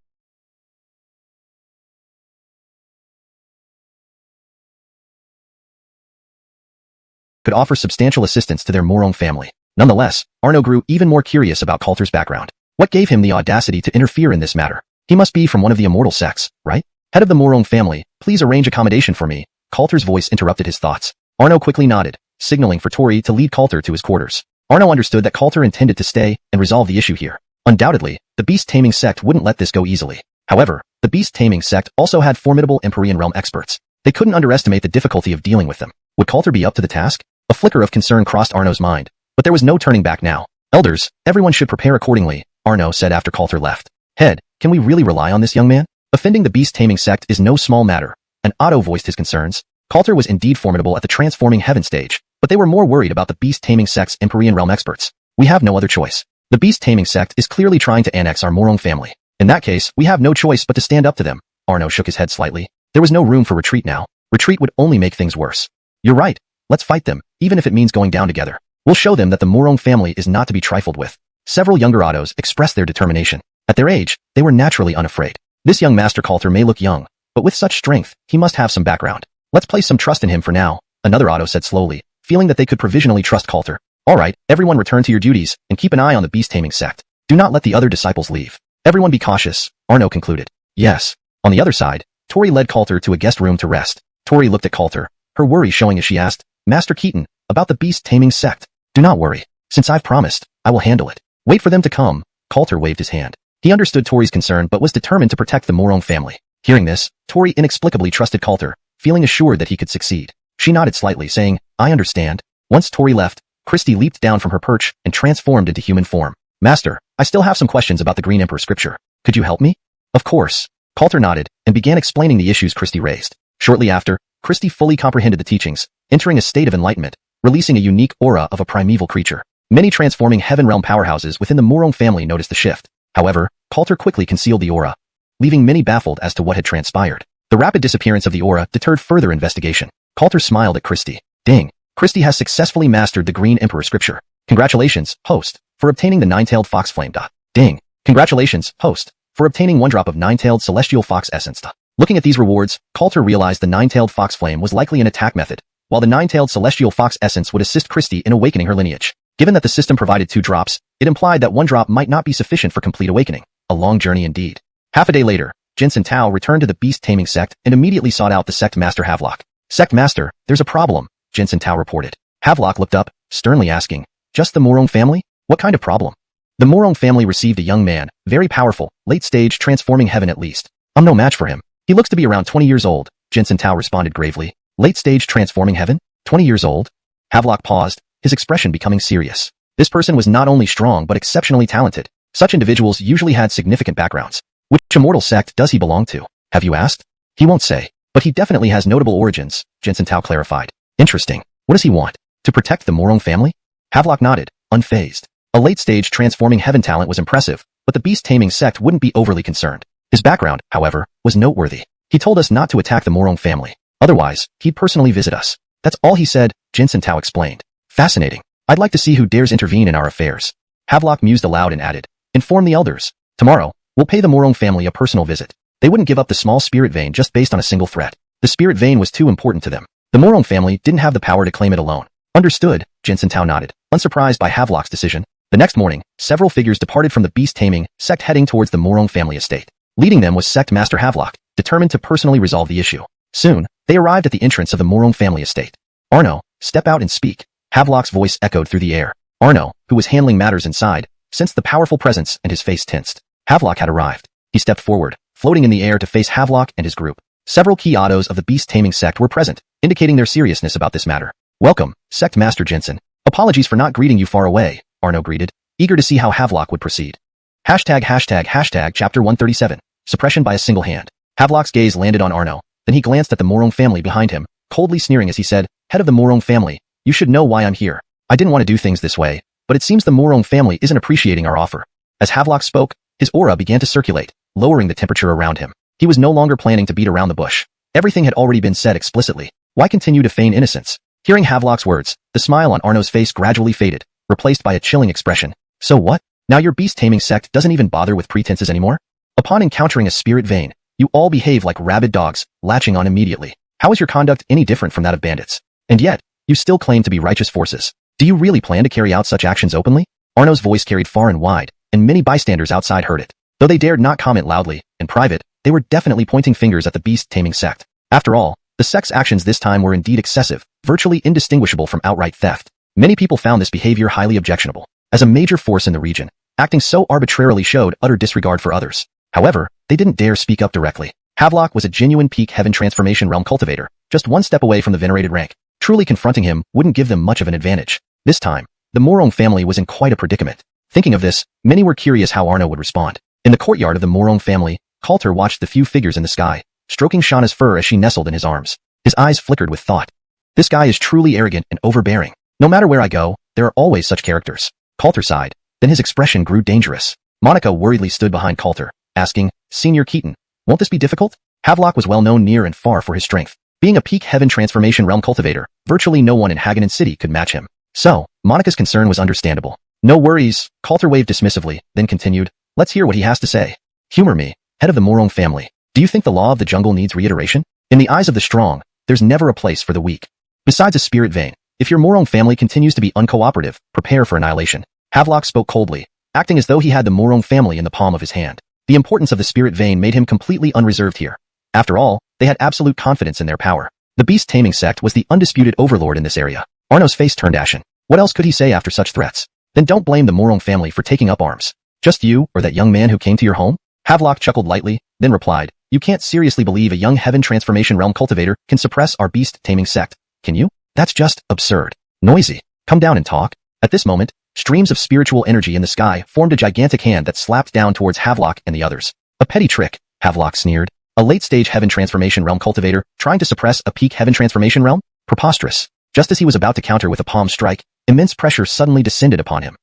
could offer substantial assistance to their Morong family. Nonetheless, Arno grew even more curious about Coulter's background. What gave him the audacity to interfere in this matter? He must be from one of the immortal sects, right? Head of the Morong family, please arrange accommodation for me. Coulter's voice interrupted his thoughts. Arno quickly nodded, signaling for Tori to lead Coulter to his quarters. Arno understood that Coulter intended to stay and resolve the issue here. Undoubtedly, the beast-taming sect wouldn't let this go easily. However, the beast-taming sect also had formidable Empyrean realm experts. They couldn't underestimate the difficulty of dealing with them. Would Coulter be up to the task? A flicker of concern crossed Arno's mind, but there was no turning back now. Elders, everyone should prepare accordingly, Arno said after Coulter left. Head, can we really rely on this young man? Offending the beast-taming sect is no small matter, and Otto voiced his concerns. Coulter was indeed formidable at the transforming heaven stage, but they were more worried about the beast-taming sect's Empyrean realm experts. We have no other choice. The beast-taming sect is clearly trying to annex our Morong family. In that case, we have no choice but to stand up to them. Arno shook his head slightly. There was no room for retreat now. Retreat would only make things worse. You're right. Let's fight them, even if it means going down together. We'll show them that the Morong family is not to be trifled with. Several younger Ottos expressed their determination. At their age, they were naturally unafraid. This young Master Coulter may look young, but with such strength, he must have some background. Let's place some trust in him for now, another Otto said slowly, feeling that they could provisionally trust Coulter. All right, everyone return to your duties, and keep an eye on the beast-taming sect. Do not let the other disciples leave. Everyone be cautious, Arno concluded. Yes. On the other side, Tori led Coulter to a guest room to rest. Tori looked at Coulter, her worry showing as she asked, Master Keaton, about the beast-taming sect. Do not worry. Since I've promised, I will handle it. Wait for them to come. Coulter waved his hand. He understood Tori's concern but was determined to protect the Morong family. Hearing this, Tori inexplicably trusted Coulter, feeling assured that he could succeed. She nodded slightly, saying, I understand. Once Tori left, Christy leaped down from her perch and transformed into human form. Master, I still have some questions about the Green Emperor scripture. Could you help me? Of course. Coulter nodded and began explaining the issues Christy raised. Shortly after, Christy fully comprehended the teachings, entering a state of enlightenment, releasing a unique aura of a primeval creature. Many transforming heaven realm powerhouses within the Morong family noticed the shift. However, Coulter quickly concealed the aura, leaving many baffled as to what had transpired. The rapid disappearance of the aura deterred further investigation. Coulter smiled at Christy. Dang, Christie has successfully mastered the Green Emperor scripture. Congratulations, host, for obtaining the nine-tailed fox flame. Ding. Congratulations, host, for obtaining 1 drop of nine-tailed celestial fox essence. Looking at these rewards, Coulter realized the nine-tailed fox flame was likely an attack method, while the nine-tailed celestial fox essence would assist Christie in awakening her lineage. Given that the system provided 2 drops, it implied that 1 drop might not be sufficient for complete awakening. A long journey indeed. Half a day later, Jensen Tao returned to the beast-taming sect and immediately sought out the sect master Havelock. Sect master, there's a problem, Jensen Tao reported. Havelock looked up, sternly asking, just the Morong family? What kind of problem? The Morong family received a young man, very powerful, late-stage transforming heaven at least. I'm no match for him. He looks to be around 20 years old, Jensen Tao responded gravely. Late-stage transforming heaven? 20 years old? Havelock paused, his expression becoming serious. This person was not only strong but exceptionally talented. Such individuals usually had significant backgrounds. Which immortal sect does he belong to? Have you asked? He won't say. But he definitely has notable origins, Jensen Tao clarified. Interesting. What does he want? To protect the Morong family? Havelock nodded, unfazed. A late-stage transforming heaven talent was impressive, but the beast-taming sect wouldn't be overly concerned. His background, however, was noteworthy. He told us not to attack the Morong family. Otherwise, he'd personally visit us. That's all he said, Jensen Tao explained. Fascinating. I'd like to see who dares intervene in our affairs. Havelock mused aloud and added, inform the elders. Tomorrow, we'll pay the Morong family a personal visit. They wouldn't give up the small spirit vein just based on a single threat. The spirit vein was too important to them. The Morong family didn't have the power to claim it alone. Understood, Jensen Tao nodded, unsurprised by Havelock's decision. The next morning, several figures departed from the beast-taming sect heading towards the Morong family estate. Leading them was Sect Master Havelock, determined to personally resolve the issue. Soon, they arrived at the entrance of the Morong family estate. Arno, step out and speak. Havelock's voice echoed through the air. Arno, who was handling matters inside, sensed the powerful presence and his face tensed. Havelock had arrived. He stepped forward, floating in the air to face Havelock and his group. Several key autos of the beast-taming sect were present, indicating their seriousness about this matter. Welcome, Sect Master Jensen. Apologies for not greeting you far away, Arno greeted, eager to see how Havelock would proceed. Chapter 137. Suppression by a single hand. Havelock's gaze landed on Arno, then he glanced at the Morong family behind him, coldly sneering as he said, Head of the Morong family, you should know why I'm here. I didn't want to do things this way, but it seems the Morong family isn't appreciating our offer. As Havelock spoke, his aura began to circulate, lowering the temperature around him. He was no longer planning to beat around the bush. Everything had already been said explicitly. Why continue to feign innocence? Hearing Havelock's words, the smile on Arno's face gradually faded, replaced by a chilling expression. So what? Now your beast-taming sect doesn't even bother with pretenses anymore? Upon encountering a spirit vein, you all behave like rabid dogs, latching on immediately. How is your conduct any different from that of bandits? And yet, you still claim to be righteous forces. Do you really plan to carry out such actions openly? Arno's voice carried far and wide, and many bystanders outside heard it. Though they dared not comment loudly, in private, they were definitely pointing fingers at the beast-taming sect. After all, the sect's actions this time were indeed excessive, virtually indistinguishable from outright theft. Many people found this behavior highly objectionable. As a major force in the region, acting so arbitrarily showed utter disregard for others. However, they didn't dare speak up directly. Havelock was a genuine peak heaven transformation realm cultivator, just one step away from the venerated rank. Truly confronting him wouldn't give them much of an advantage. This time, the Morong family was in quite a predicament. Thinking of this, many were curious how Arno would respond. In the courtyard of the Morong family, Coulter watched the few figures in the sky, stroking Shauna's fur as she nestled in his arms. His eyes flickered with thought. This guy is truly arrogant and overbearing. No matter where I go, there are always such characters. Coulter sighed. Then his expression grew dangerous. Monica worriedly stood behind Coulter, asking, Senior Keaton, won't this be difficult? Havelock was well known near and far for his strength. Being a peak heaven transformation realm cultivator, virtually no one in Haganon City could match him. So, Monica's concern was understandable. No worries, Coulter waved dismissively, then continued, let's hear what he has to say. Humor me, head of the Morong family. Do you think the law of the jungle needs reiteration? In the eyes of the strong, there's never a place for the weak. Besides a spirit vein, if your Morong family continues to be uncooperative, prepare for annihilation. Havelock spoke coldly, acting as though he had the Morong family in the palm of his hand. The importance of the spirit vein made him completely unreserved here. After all, they had absolute confidence in their power. The beast-taming sect was the undisputed overlord in this area. Arno's face turned ashen. What else could he say after such threats? Then don't blame the Morong family for taking up arms. Just you or that young man who came to your home? Havelock chuckled lightly, then replied, You can't seriously believe a young heaven transformation realm cultivator can suppress our beast-taming sect, can you? That's just absurd. Noisy. Come down and talk. At this moment, streams of spiritual energy in the sky formed a gigantic hand that slapped down towards Havelock and the others. A petty trick, Havelock sneered. A late-stage heaven transformation realm cultivator trying to suppress a peak heaven transformation realm? Preposterous. Just as he was about to counter with a palm strike, immense pressure suddenly descended upon him.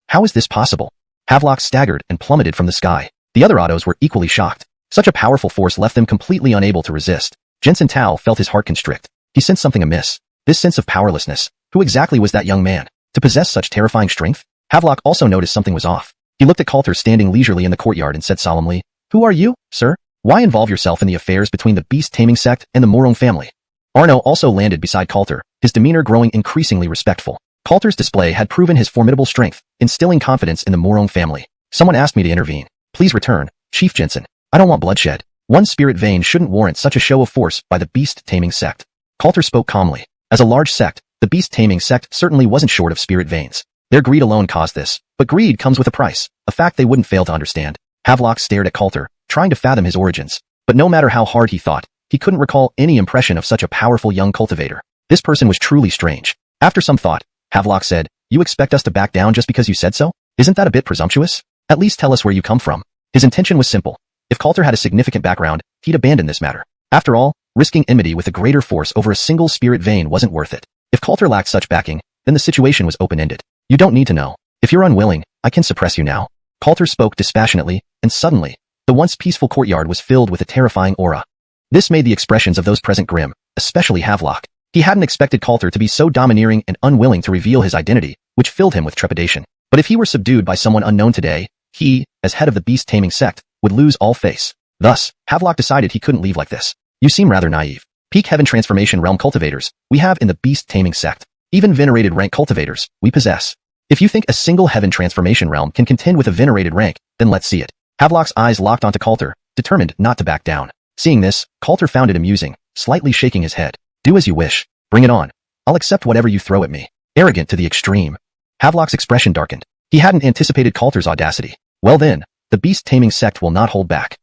How is this possible? Havelock staggered and plummeted from the sky. The other autos were equally shocked. Such a powerful force left them completely unable to resist. Jensen Tao felt his heart constrict. He sensed something amiss. This sense of powerlessness. Who exactly was that young man to possess such terrifying strength? Havelock also noticed something was off. He looked at Coulter standing leisurely in the courtyard and said solemnly, "Who are you, sir? Why involve yourself in the affairs between the beast-taming sect and the Mourong family?" Arno also landed beside Coulter, his demeanor growing increasingly respectful. Coulter's display had proven his formidable strength, instilling confidence in the Mourong family. "Someone asked me to intervene. Please return, Chief Jensen. I don't want bloodshed. One spirit vein shouldn't warrant such a show of force by the beast-taming sect." Coulter spoke calmly. As a large sect, the beast-taming sect certainly wasn't short of spirit veins. Their greed alone caused this, but greed comes with a price, a fact they wouldn't fail to understand. Havelock stared at Coulter, trying to fathom his origins. But no matter how hard he thought, he couldn't recall any impression of such a powerful young cultivator. This person was truly strange. After some thought, Havelock said, "You expect us to back down just because you said so? Isn't that a bit presumptuous? At least tell us where you come from." His intention was simple. If Coulter had a significant background, he'd abandon this matter. After all, risking enmity with a greater force over a single spirit vein wasn't worth it. If Coulter lacked such backing, then the situation was open-ended. "You don't need to know. If you're unwilling, I can suppress you now." Coulter spoke dispassionately, and suddenly, the once peaceful courtyard was filled with a terrifying aura. This made the expressions of those present grim, especially Havelock. He hadn't expected Coulter to be so domineering and unwilling to reveal his identity, which filled him with trepidation. But if he were subdued by someone unknown today, he, as head of the beast-taming sect, would lose all face. Thus, Havelock decided he couldn't leave like this. "You seem rather naive. Peak heaven transformation realm cultivators, we have in the beast-taming sect. Even venerated rank cultivators, we possess. If you think a single heaven transformation realm can contend with a venerated rank, then let's see it." Havelock's eyes locked onto Coulter, determined not to back down. Seeing this, Coulter found it amusing, slightly shaking his head. "Do as you wish. Bring it on. I'll accept whatever you throw at me." Arrogant to the extreme. Havelock's expression darkened. He hadn't anticipated Coulter's audacity. Well then, the beast-taming sect will not hold back.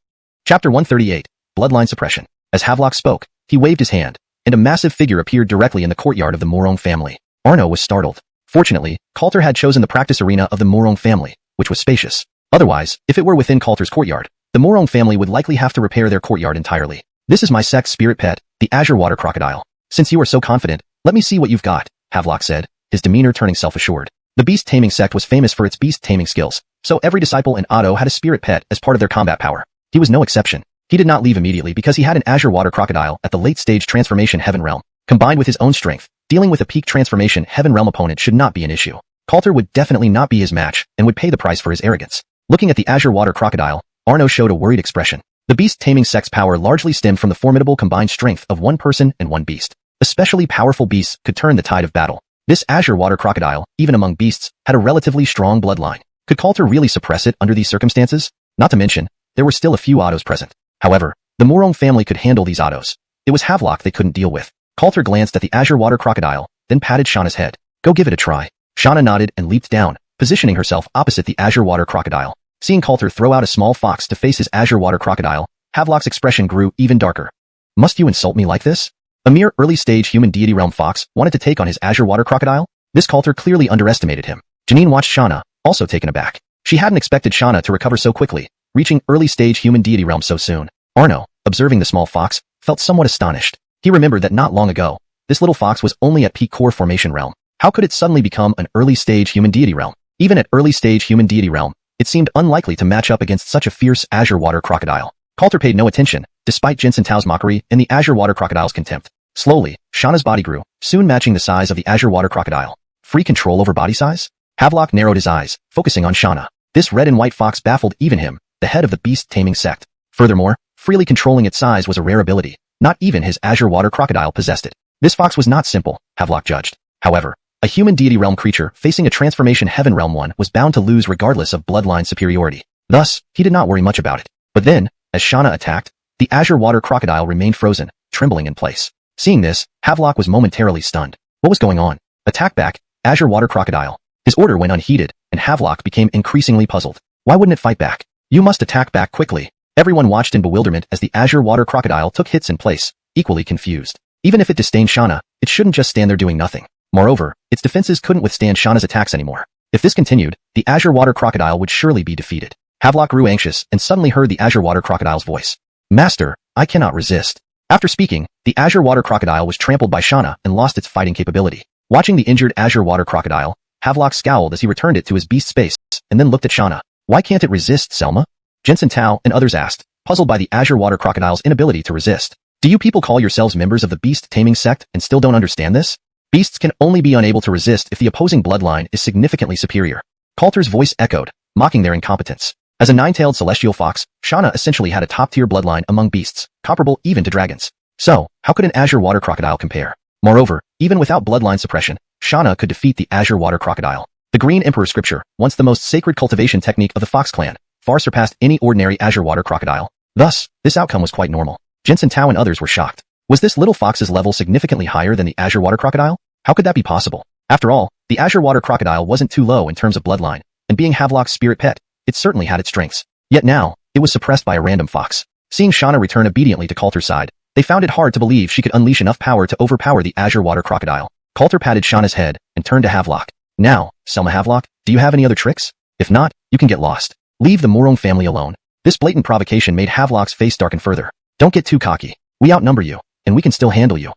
Chapter 138, Bloodline Suppression. As Havelock spoke, he waved his hand, and a massive figure appeared directly in the courtyard of the Mourong family. Arno was startled. Fortunately, Coulter had chosen the practice arena of the Mourong family, which was spacious. Otherwise, if it were within Coulter's courtyard, the Mourong family would likely have to repair their courtyard entirely. "This is my sect's spirit pet, the azure water crocodile. Since you are so confident, let me see what you've got," Havelock said, his demeanor turning self-assured. The beast-taming sect was famous for its beast-taming skills, so every disciple in Otto had a spirit pet as part of their combat power. He was no exception. He did not leave immediately because he had an azure water crocodile at the late-stage transformation heaven realm. Combined with his own strength, dealing with a peak transformation heaven realm opponent should not be an issue. Coulter would definitely not be his match and would pay the price for his arrogance. Looking at the azure water crocodile, Arno showed a worried expression. The beast-taming sect's power largely stemmed from the formidable combined strength of one person and one beast. Especially powerful beasts could turn the tide of battle. This azure water crocodile, even among beasts, had a relatively strong bloodline. Could Coulter really suppress it under these circumstances? Not to mention, there were still a few Ottos present. However, the Mourong family could handle these Ottos. It was Havelock they couldn't deal with. Coulter glanced at the azure water crocodile, then patted Shauna's head. "Go give it a try." Shauna nodded and leaped down, positioning herself opposite the azure water crocodile. Seeing Coulter throw out a small fox to face his azure water crocodile, Havelock's expression grew even darker. "Must you insult me like this?" A mere early-stage human deity realm fox wanted to take on his azure water crocodile? This Coulter clearly underestimated him. Janine watched Shauna, also taken aback. She hadn't expected Shauna to recover so quickly, reaching early-stage human deity realm so soon. Arno, observing the small fox, felt somewhat astonished. He remembered that not long ago, this little fox was only at peak core formation realm. How could it suddenly become an early-stage human deity realm? Even at early-stage human deity realm, it seemed unlikely to match up against such a fierce azure water crocodile. Coulter paid no attention, despite Jensen Tao's mockery and the azure water crocodile's contempt. Slowly, Shauna's body grew, soon matching the size of the azure water crocodile. Free control over body size? Havelock narrowed his eyes, focusing on Shauna. This red and white fox baffled even him, the head of the beast-taming sect. Furthermore, freely controlling its size was a rare ability. Not even his azure water crocodile possessed it. This fox was not simple, Havelock judged. However, a human deity realm creature facing a transformation heaven realm one was bound to lose regardless of bloodline superiority. Thus, he did not worry much about it. But then, as Shauna attacked, the azure water crocodile remained frozen, trembling in place. Seeing this, Havelock was momentarily stunned. What was going on? Attack back, azure water crocodile. His order went unheeded, and Havelock became increasingly puzzled. Why wouldn't it fight back? You must attack back quickly. Everyone watched in bewilderment as the azure water crocodile took hits in place, equally confused. Even if it disdained Shauna, it shouldn't just stand there doing nothing. Moreover, its defenses couldn't withstand Shauna's attacks anymore. If this continued, the azure water crocodile would surely be defeated. Havelock grew anxious and suddenly heard the azure water crocodile's voice. "Master, I cannot resist." After speaking, the azure water crocodile was trampled by Shauna and lost its fighting capability. Watching the injured azure water crocodile, Havelock scowled as he returned it to his beast space, and then looked at Shauna. "Why can't it resist, Selma?" Jensen Tao and others asked, puzzled by the azure water crocodile's inability to resist. "Do you people call yourselves members of the beast-taming sect and still don't understand this?" Beasts can only be unable to resist if the opposing bloodline is significantly superior. Coulter's voice echoed, mocking their incompetence. As a nine-tailed celestial fox, Xianxia essentially had a top-tier bloodline among beasts, comparable even to dragons. So, how could an azure water crocodile compare? Moreover, even without bloodline suppression, Xianxia could defeat the azure water crocodile. The Green Emperor scripture, once the most sacred cultivation technique of the Fox clan, far surpassed any ordinary azure water crocodile. Thus, this outcome was quite normal. Jensen Tao and others were shocked. Was this little fox's level significantly higher than the azure water crocodile? How could that be possible? After all, the azure water crocodile wasn't too low in terms of bloodline, and being Havelock's spirit pet, it certainly had its strengths. Yet now, it was suppressed by a random fox. Seeing Xianxia return obediently to Coulter's side, they found it hard to believe she could unleash enough power to overpower the azure water crocodile. Coulter patted Xianxia's head and turned to Havelock. Now, Selma Havelock, do you have any other tricks? If not, you can get lost. Leave the Mourong family alone. This blatant provocation made Havelock's face darken further. Don't get too cocky. We outnumber you, and we can still handle you.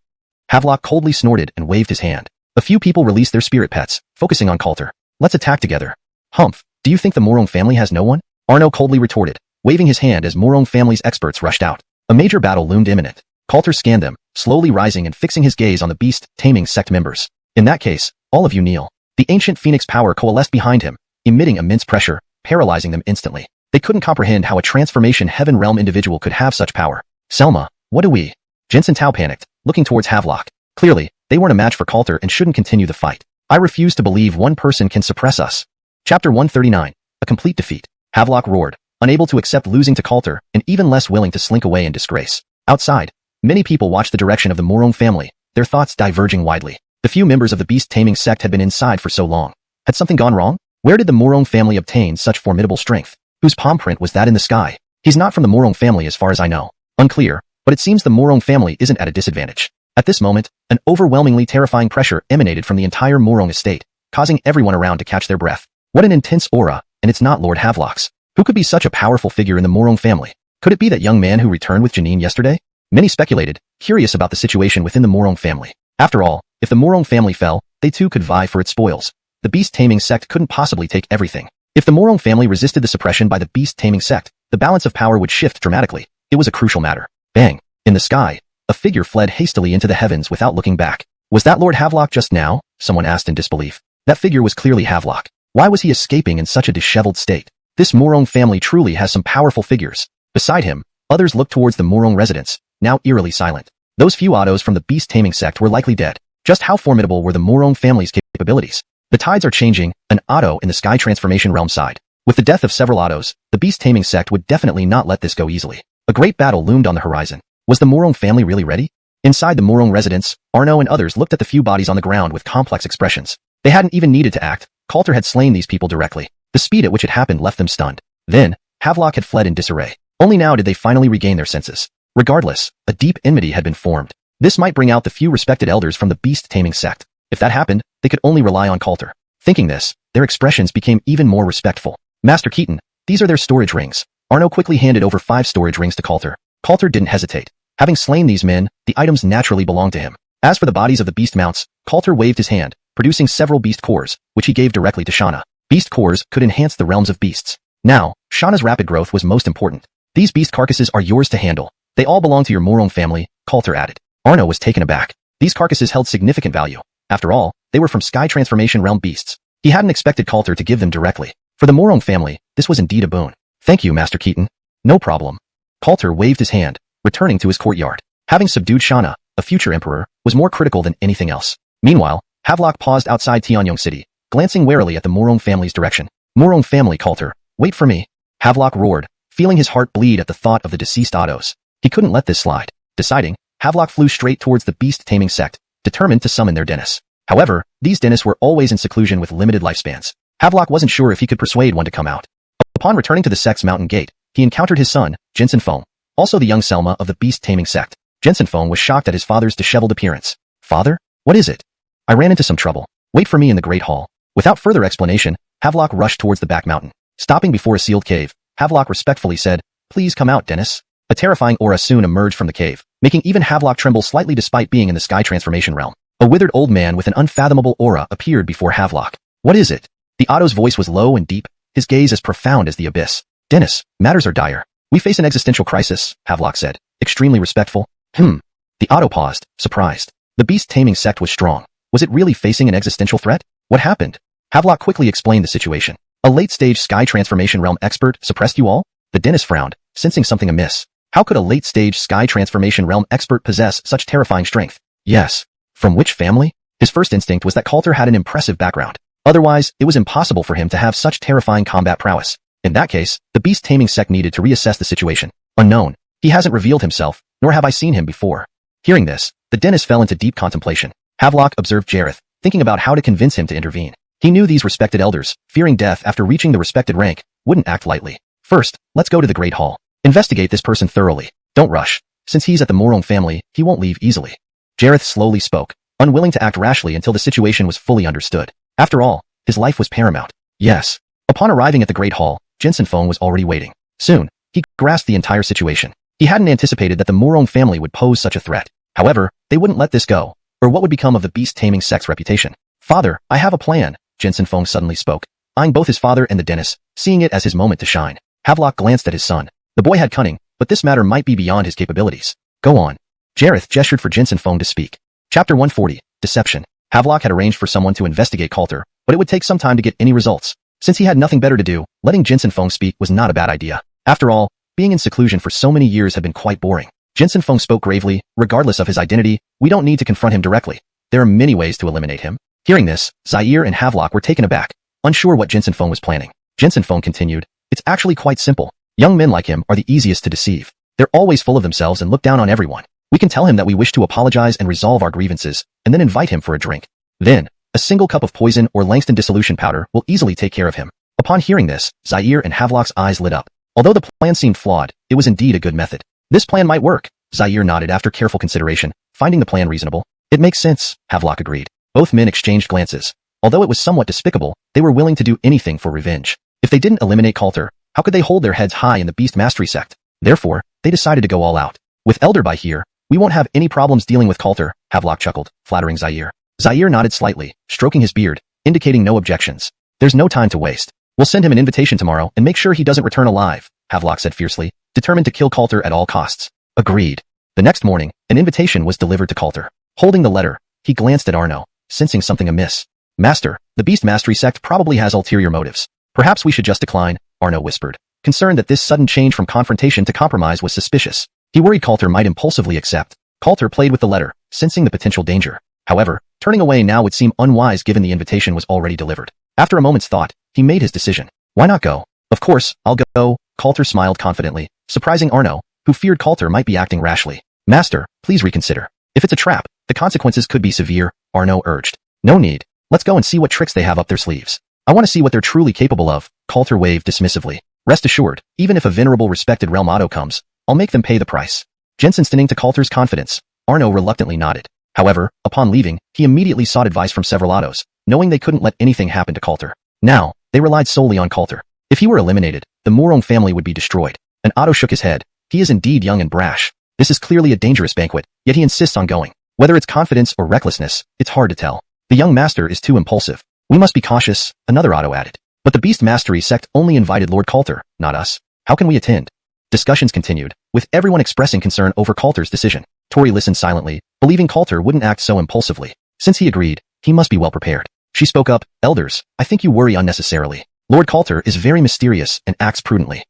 Havelock coldly snorted and waved his hand. A few people released their spirit pets, focusing on Coulter. Let's attack together. Humph, do you think the Mourong family has no one? Arno coldly retorted, waving his hand as Mourong family's experts rushed out. A major battle loomed imminent. Coulter scanned them, slowly rising and fixing his gaze on the beast-taming sect members. In that case, all of you kneel. The ancient phoenix power coalesced behind him, emitting immense pressure, paralyzing them instantly. They couldn't comprehend how a transformation heaven realm individual could have such power. Selma, what do we? Jensen Tao panicked, looking towards Havelock. Clearly, they weren't a match for Coulter and shouldn't continue the fight. I refuse to believe one person can suppress us. Chapter 139. A complete defeat. Havelock roared, unable to accept losing to Coulter and even less willing to slink away in disgrace. Outside, many people watched the direction of the Mourong family, their thoughts diverging widely. The few members of the beast-taming sect had been inside for so long. Had something gone wrong? Where did the Mourong family obtain such formidable strength? Whose palm print was that in the sky? He's not from the Mourong family as far as I know. Unclear, but it seems the Mourong family isn't at a disadvantage. At this moment, an overwhelmingly terrifying pressure emanated from the entire Mourong estate, causing everyone around to catch their breath. What an intense aura, and it's not Lord Havelock's. Who could be such a powerful figure in the Mourong family? Could it be that young man who returned with Janine yesterday? Many speculated, curious about the situation within the Mourong family. After all, if the Mourong family fell, they too could vie for its spoils. The beast-taming sect couldn't possibly take everything. If the Mourong family resisted the suppression by the beast-taming sect, the balance of power would shift dramatically. It was a crucial matter. Bang! In the sky, a figure fled hastily into the heavens without looking back. Was that Lord Havelock just now? Someone asked in disbelief. That figure was clearly Havelock. Why was he escaping in such a disheveled state? This Mourong family truly has some powerful figures. Beside him, others looked towards the Mourong residence, now eerily silent. Those few autos from the beast-taming sect were likely dead. Just how formidable were the Mourong family's capabilities? The tides are changing, an auto in the sky transformation realm sighed. With the death of several autos, the beast-taming sect would definitely not let this go easily. A great battle loomed on the horizon. Was the Mourong family really ready? Inside the Mourong residence, Arno and others looked at the few bodies on the ground with complex expressions. They hadn't even needed to act. Coulter had slain these people directly. The speed at which it happened left them stunned. Then, Havelock had fled in disarray. Only now did they finally regain their senses. Regardless, a deep enmity had been formed. This might bring out the few respected elders from the beast-taming sect. If that happened, they could only rely on Coulter. Thinking this, their expressions became even more respectful. Master Keaton, these are their storage rings. Arno quickly handed over 5 storage rings to Coulter. Coulter didn't hesitate. Having slain these men, the items naturally belonged to him. As for the bodies of the beast mounts, Coulter waved his hand, producing several beast cores, which he gave directly to Xianxia. Beast cores could enhance the realms of beasts. Now, Xianxia's rapid growth was most important. These beast carcasses are yours to handle. They all belong to your Mourong family, Coulter added. Arno was taken aback. These carcasses held significant value. After all, they were from Sky Transformation Realm beasts. He hadn't expected Coulter to give them directly. For the Mourong family, this was indeed a boon. Thank you, Master Keaton. No problem. Coulter waved his hand, returning to his courtyard. Having subdued Xianxia, a future emperor, was more critical than anything else. Meanwhile, Havelock paused outside Tianyong City, glancing warily at the Mourong family's direction. Mourong family, Coulter, wait for me. Havelock roared, feeling his heart bleed at the thought of the deceased autos. He couldn't let this slide. Deciding, Havelock flew straight towards the beast-taming sect, determined to summon their dentists. However, these dentists were always in seclusion with limited lifespans. Havelock wasn't sure if he could persuade one to come out. Upon returning to the sect's mountain gate, he encountered his son, Jensen Feng, also the young Selma of the beast-taming sect. Jensen Feng was shocked at his father's disheveled appearance. Father? What is it? I ran into some trouble. Wait for me in the Great Hall. Without further explanation, Havelock rushed towards the back mountain. Stopping before a sealed cave, Havelock respectfully said, Please come out, Dennis. A terrifying aura soon emerged from the cave, making even Havelock tremble slightly despite being in the Sky Transformation realm. A withered old man with an unfathomable aura appeared before Havelock. What is it? The Otto's voice was low and deep, his gaze as profound as the abyss. Dennis, matters are dire. We face an existential crisis, Havelock said, extremely respectful. The Otto paused, surprised. The beast-taming sect was strong. Was it really facing an existential threat? What happened? Havelock quickly explained the situation. A late-stage sky transformation realm expert suppressed you all? The dentist frowned, sensing something amiss. How could a late-stage sky transformation realm expert possess such terrifying strength? Yes. From which family? His first instinct was that Coulter had an impressive background. Otherwise, it was impossible for him to have such terrifying combat prowess. In that case, the beast-taming sect needed to reassess the situation. Unknown. He hasn't revealed himself, nor have I seen him before. Hearing this, the dentist fell into deep contemplation. Havelock observed Jareth, thinking about how to convince him to intervene. He knew these respected elders, fearing death after reaching the respected rank, wouldn't act lightly. First, let's go to the Great Hall. Investigate this person thoroughly. Don't rush. Since he's at the Mourong family, he won't leave easily. Jareth slowly spoke, unwilling to act rashly until the situation was fully understood. After all, his life was paramount. Yes. Upon arriving at the Great Hall, Jensen Feng was already waiting. Soon, he grasped the entire situation. He hadn't anticipated that the Mourong family would pose such a threat. However, they wouldn't let this go, or what would become of the beast-taming sect's reputation? Father, I have a plan, Jensen Feng suddenly spoke, eyeing both his father and the dentist, seeing it as his moment to shine. Havelock glanced at his son. The boy had cunning, but this matter might be beyond his capabilities. Go on. Jareth gestured for Jensen Feng to speak. Chapter 140, Deception. Havelock had arranged for someone to investigate Coulter, but it would take some time to get any results. Since he had nothing better to do, letting Jensen Feng speak was not a bad idea. After all, being in seclusion for so many years had been quite boring. Jensen Feng spoke gravely, regardless of his identity, we don't need to confront him directly. There are many ways to eliminate him. Hearing this, Zaire and Havelock were taken aback, unsure what Jensen Feng was planning. Jensen Feng continued, it's actually quite simple. Young men like him are the easiest to deceive. They're always full of themselves and look down on everyone. We can tell him that we wish to apologize and resolve our grievances, and then invite him for a drink. Then, a single cup of poison or Langston dissolution powder will easily take care of him. Upon hearing this, Zaire and Havelock's eyes lit up. Although the plan seemed flawed, it was indeed a good method. This plan might work. Zaire nodded after careful consideration, finding the plan reasonable. It makes sense, Havelock agreed. Both men exchanged glances. Although it was somewhat despicable, they were willing to do anything for revenge. If they didn't eliminate Coulter, how could they hold their heads high in the Beast Mastery sect? Therefore, they decided to go all out. With Elderby here, we won't have any problems dealing with Coulter, Havelock chuckled, flattering Zaire. Zaire nodded slightly, stroking his beard, indicating no objections. There's no time to waste. We'll send him an invitation tomorrow and make sure he doesn't return alive, Havelock said fiercely, determined to kill Coulter at all costs. Agreed. The next morning, an invitation was delivered to Coulter. Holding the letter, he glanced at Arno, sensing something amiss. Master, the Beast Mastery sect probably has ulterior motives. Perhaps we should just decline, Arno whispered, concerned that this sudden change from confrontation to compromise was suspicious. He worried Coulter might impulsively accept. Coulter played with the letter, sensing the potential danger. However, turning away now would seem unwise given the invitation was already delivered. After a moment's thought, he made his decision. Why not go? Of course, I'll go, Coulter smiled confidently, surprising Arno, who feared Coulter might be acting rashly. Master, please reconsider. If it's a trap, the consequences could be severe, Arno urged. No need. Let's go and see what tricks they have up their sleeves. I want to see what they're truly capable of, Coulter waved dismissively. Rest assured, even if a venerable respected realm auto comes, I'll make them pay the price. Jensen stinning to Coulter's confidence, Arno reluctantly nodded. However, upon leaving, he immediately sought advice from several autos, knowing they couldn't let anything happen to Coulter. Now, they relied solely on Coulter. If he were eliminated, the Mourong family would be destroyed. An auto shook his head. He is indeed young and brash. This is clearly a dangerous banquet, yet he insists on going. Whether it's confidence or recklessness, it's hard to tell. The young master is too impulsive. We must be cautious, another auto added. But the Beast Mastery sect only invited Lord Coulter, not us. How can we attend? Discussions continued, with everyone expressing concern over Coulter's decision. Tori listened silently, believing Coulter wouldn't act so impulsively. Since he agreed, he must be well prepared. She spoke up, Elders, I think you worry unnecessarily. Lord Coulter is very mysterious and acts prudently.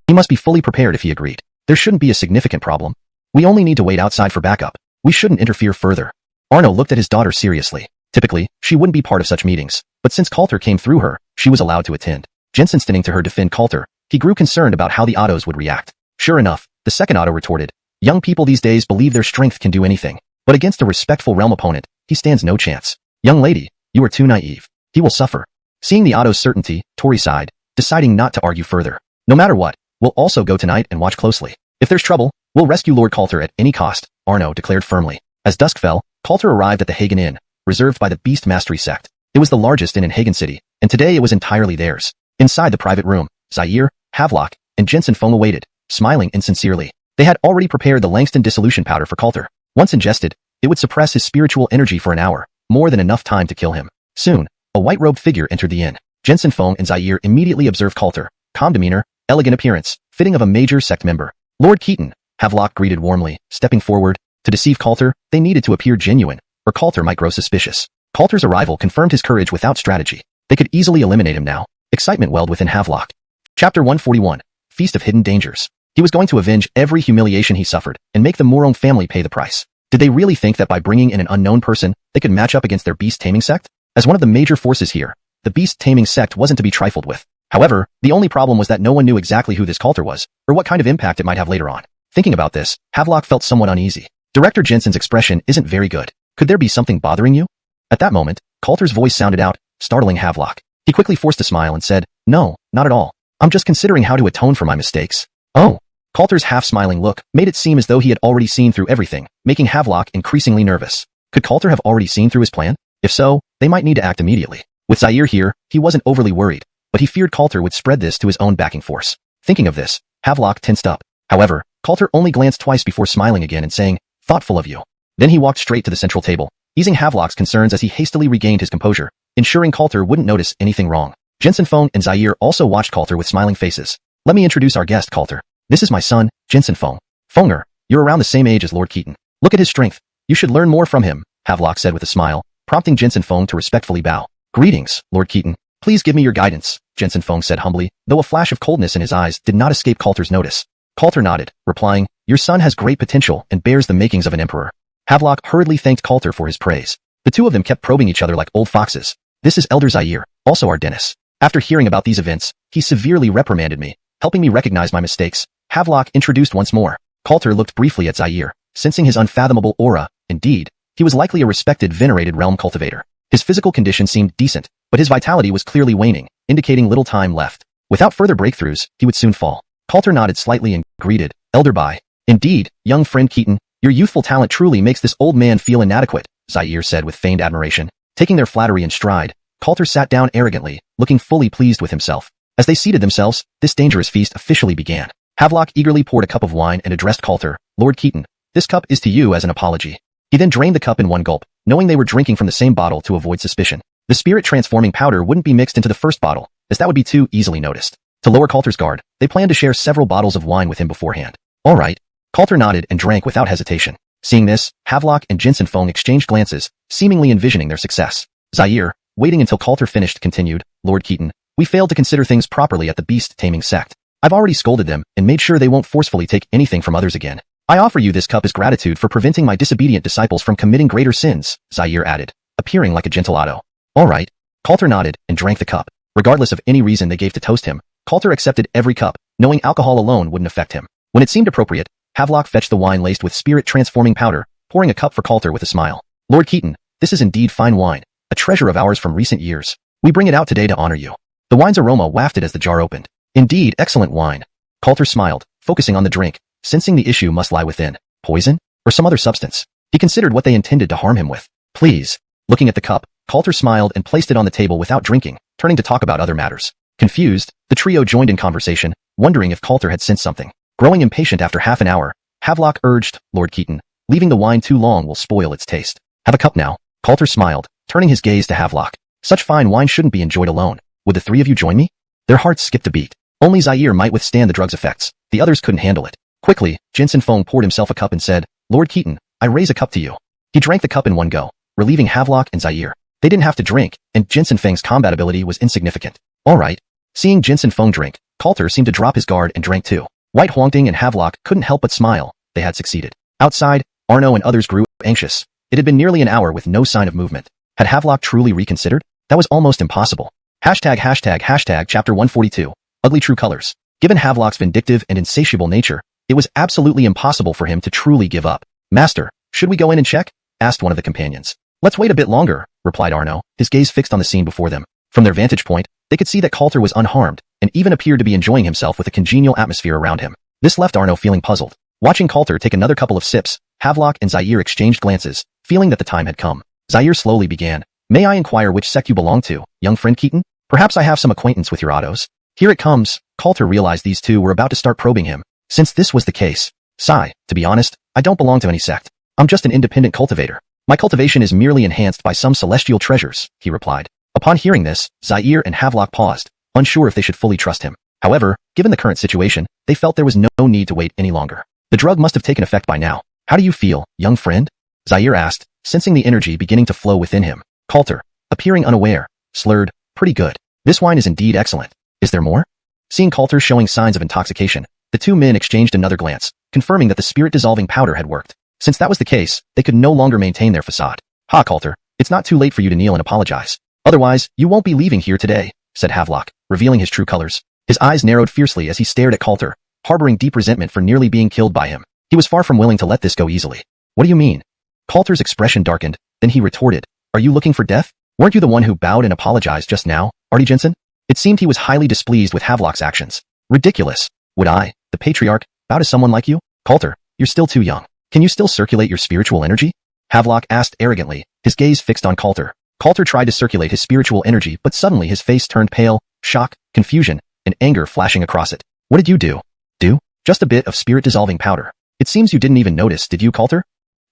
He must be fully prepared if he agreed. There shouldn't be a significant problem. We only need to wait outside for backup. We shouldn't interfere further. Arno looked at his daughter seriously. Typically, she wouldn't be part of such meetings, but since Coulter came through her, she was allowed to attend. Jensen stinning to her defend Coulter, he grew concerned about how the autos would react. Sure enough, the second auto retorted, young people these days believe their strength can do anything, but against a respectful realm opponent, he stands no chance. Young lady, you are too naive. He will suffer. Seeing the auto's certainty, Tori sighed, deciding not to argue further. No matter what, we'll also go tonight and watch closely. If there's trouble, we'll rescue Lord Coulter at any cost, Arno declared firmly. As dusk fell, Coulter arrived at the Hagen Inn, reserved by the Beast Mastery sect. It was the largest inn in Hagen City, and today it was entirely theirs. Inside the private room, Zaire, Havelock, and Jensen Feng awaited, smiling insincerely. They had already prepared the Langston dissolution powder for Coulter. Once ingested, it would suppress his spiritual energy for an hour, more than enough time to kill him. Soon, a white-robed figure entered the inn. Jensen Feng and Zaire immediately observed Coulter, calm demeanor, elegant appearance, fitting of a major sect member. Lord Keaton, Havelock greeted warmly, stepping forward. To deceive Coulter, they needed to appear genuine, or Coulter might grow suspicious. Coulter's arrival confirmed his courage without strategy. They could easily eliminate him now. Excitement welled within Havelock. Chapter 141. Feast of Hidden Dangers. He was going to avenge every humiliation he suffered and make the Mourong family pay the price. Did they really think that by bringing in an unknown person, they could match up against their beast-taming sect? As one of the major forces here, the beast-taming sect wasn't to be trifled with. However, the only problem was that no one knew exactly who this Coulter was, or what kind of impact it might have later on. Thinking about this, Havelock felt somewhat uneasy. Director Jensen's expression isn't very good. Could there be something bothering you? At that moment, Coulter's voice sounded out, startling Havelock. He quickly forced a smile and said, "No, not at all. I'm just considering how to atone for my mistakes." "Oh." Coulter's half-smiling look made it seem as though he had already seen through everything, making Havelock increasingly nervous. Could Coulter have already seen through his plan? If so, they might need to act immediately. With Zaire here, he wasn't overly worried, but he feared Coulter would spread this to his own backing force. Thinking of this, Havelock tensed up. However, Coulter only glanced twice before smiling again and saying, "Thoughtful of you." Then he walked straight to the central table, easing Havelock's concerns as he hastily regained his composure, ensuring Coulter wouldn't notice anything wrong. Jensen Feng and Zaire also watched Coulter with smiling faces. "Let me introduce our guest, Coulter. This is my son, Jensen Feng. Fenger, you're around the same age as Lord Keaton. Look at his strength. You should learn more from him," Havelock said with a smile, prompting Jensen Feng to respectfully bow. "Greetings, Lord Keaton. Please give me your guidance," Jensen Feng said humbly, though a flash of coldness in his eyes did not escape Coulter's notice. Coulter nodded, replying, "Your son has great potential and bears the makings of an emperor." Havelock hurriedly thanked Coulter for his praise. The two of them kept probing each other like old foxes. "This is Elder Zaire, also our dentist. After hearing about these events, he severely reprimanded me, helping me recognize my mistakes." Havelock introduced once more. Coulter looked briefly at Zaire, sensing his unfathomable aura. Indeed, he was likely a respected, venerated realm cultivator. His physical condition seemed decent, but his vitality was clearly waning, indicating little time left. Without further breakthroughs, he would soon fall. Coulter nodded slightly and greeted, "Elder Bai." "Indeed, young friend Keaton, your youthful talent truly makes this old man feel inadequate," Zaire said with feigned admiration. Taking their flattery in stride, Coulter sat down arrogantly, looking fully pleased with himself. As they seated themselves, this dangerous feast officially began. Havelock eagerly poured a cup of wine and addressed Coulter, "Lord Keaton, this cup is to you as an apology." He then drained the cup in one gulp, knowing they were drinking from the same bottle to avoid suspicion. The spirit-transforming powder wouldn't be mixed into the first bottle, as that would be too easily noticed. To lower Coulter's guard, they planned to share several bottles of wine with him beforehand. "All right." Coulter nodded and drank without hesitation. Seeing this, Havelock and Jensen Feng exchanged glances, seemingly envisioning their success. Zaire, waiting until Coulter finished, continued, "Lord Keaton, we failed to consider things properly at the beast-taming sect. I've already scolded them and made sure they won't forcefully take anything from others again. I offer you this cup as gratitude for preventing my disobedient disciples from committing greater sins," Zaire added, appearing like a gentle Otto. "All right." Coulter nodded and drank the cup. Regardless of any reason they gave to toast him, Coulter accepted every cup, knowing alcohol alone wouldn't affect him. When it seemed appropriate, Havelock fetched the wine laced with spirit-transforming powder, pouring a cup for Coulter with a smile. "Lord Keaton, this is indeed fine wine, a treasure of ours from recent years. We bring it out today to honor you." The wine's aroma wafted as the jar opened. "Indeed, excellent wine." Coulter smiled, focusing on the drink, sensing the issue must lie within. Poison? Or some other substance? He considered what they intended to harm him with. "Please." Looking at the cup, Coulter smiled and placed it on the table without drinking, turning to talk about other matters. Confused, the trio joined in conversation, wondering if Coulter had sensed something. Growing impatient after half an hour, Havelock urged, "Lord Keaton, leaving the wine too long will spoil its taste. Have a cup now." Coulter smiled, turning his gaze to Havelock. "Such fine wine shouldn't be enjoyed alone. Would the three of you join me?" Their hearts skipped a beat. Only Zaire might withstand the drug's effects. The others couldn't handle it. Quickly, Jensen Feng poured himself a cup and said, "Lord Keaton, I raise a cup to you." He drank the cup in one go, relieving Havelock and Zaire. They didn't have to drink, and Jensen Feng's combat ability was insignificant. "All right." Seeing Jensen Feng drink, Coulter seemed to drop his guard and drank too. White Huangding and Havelock couldn't help but smile. They had succeeded. Outside, Arno and others grew anxious. It had been nearly an hour with no sign of movement. Had Havelock truly reconsidered? That was almost impossible. ##### Chapter 142. Ugly True Colors. Given Havelock's vindictive and insatiable nature, it was absolutely impossible for him to truly give up. "Master, should we go in and check?" asked one of the companions. "Let's wait a bit longer," replied Arno, his gaze fixed on the scene before them. From their vantage point, they could see that Coulter was unharmed, and even appeared to be enjoying himself with a congenial atmosphere around him. This left Arno feeling puzzled. Watching Coulter take another couple of sips, Havelock and Zaire exchanged glances, feeling that the time had come. Zaire slowly began, "May I inquire which sect you belong to, young friend Keaton? Perhaps I have some acquaintance with your Ottos." "Here it comes." Coulter realized these two were about to start probing him. Since this was the case, "Sigh, to be honest, I don't belong to any sect. I'm just an independent cultivator. My cultivation is merely enhanced by some celestial treasures," he replied. Upon hearing this, Zaire and Havelock paused, unsure if they should fully trust him. However, given the current situation, they felt there was no need to wait any longer. The drug must have taken effect by now. "How do you feel, young friend?" Zaire asked, sensing the energy beginning to flow within him. Coulter, appearing unaware, slurred, pretty good. This wine is indeed excellent. Is there more? Seeing Coulter showing signs of intoxication, the two men exchanged another glance, confirming that the spirit-dissolving powder had worked. Since that was the case, they could no longer maintain their facade. Ha, Coulter, it's not too late for you to kneel and apologize. Otherwise, you won't be leaving here today, said Havelock, revealing his true colors. His eyes narrowed fiercely as he stared at Coulter, harboring deep resentment for nearly being killed by him. He was far from willing to let this go easily. What do you mean? Coulter's expression darkened, then he retorted. Are you looking for death? Weren't you the one who bowed and apologized just now, Artie Jensen? It seemed he was highly displeased with Havelock's actions. Ridiculous. Would I, the patriarch, bow to someone like you? Coulter, you're still too young. Can you still circulate your spiritual energy? Havelock asked arrogantly, his gaze fixed on Coulter. Coulter tried to circulate his spiritual energy, but suddenly his face turned pale, shock, confusion, and anger flashing across it. What did you do? Do? Just a bit of spirit-dissolving powder. It seems you didn't even notice, did you, Coulter?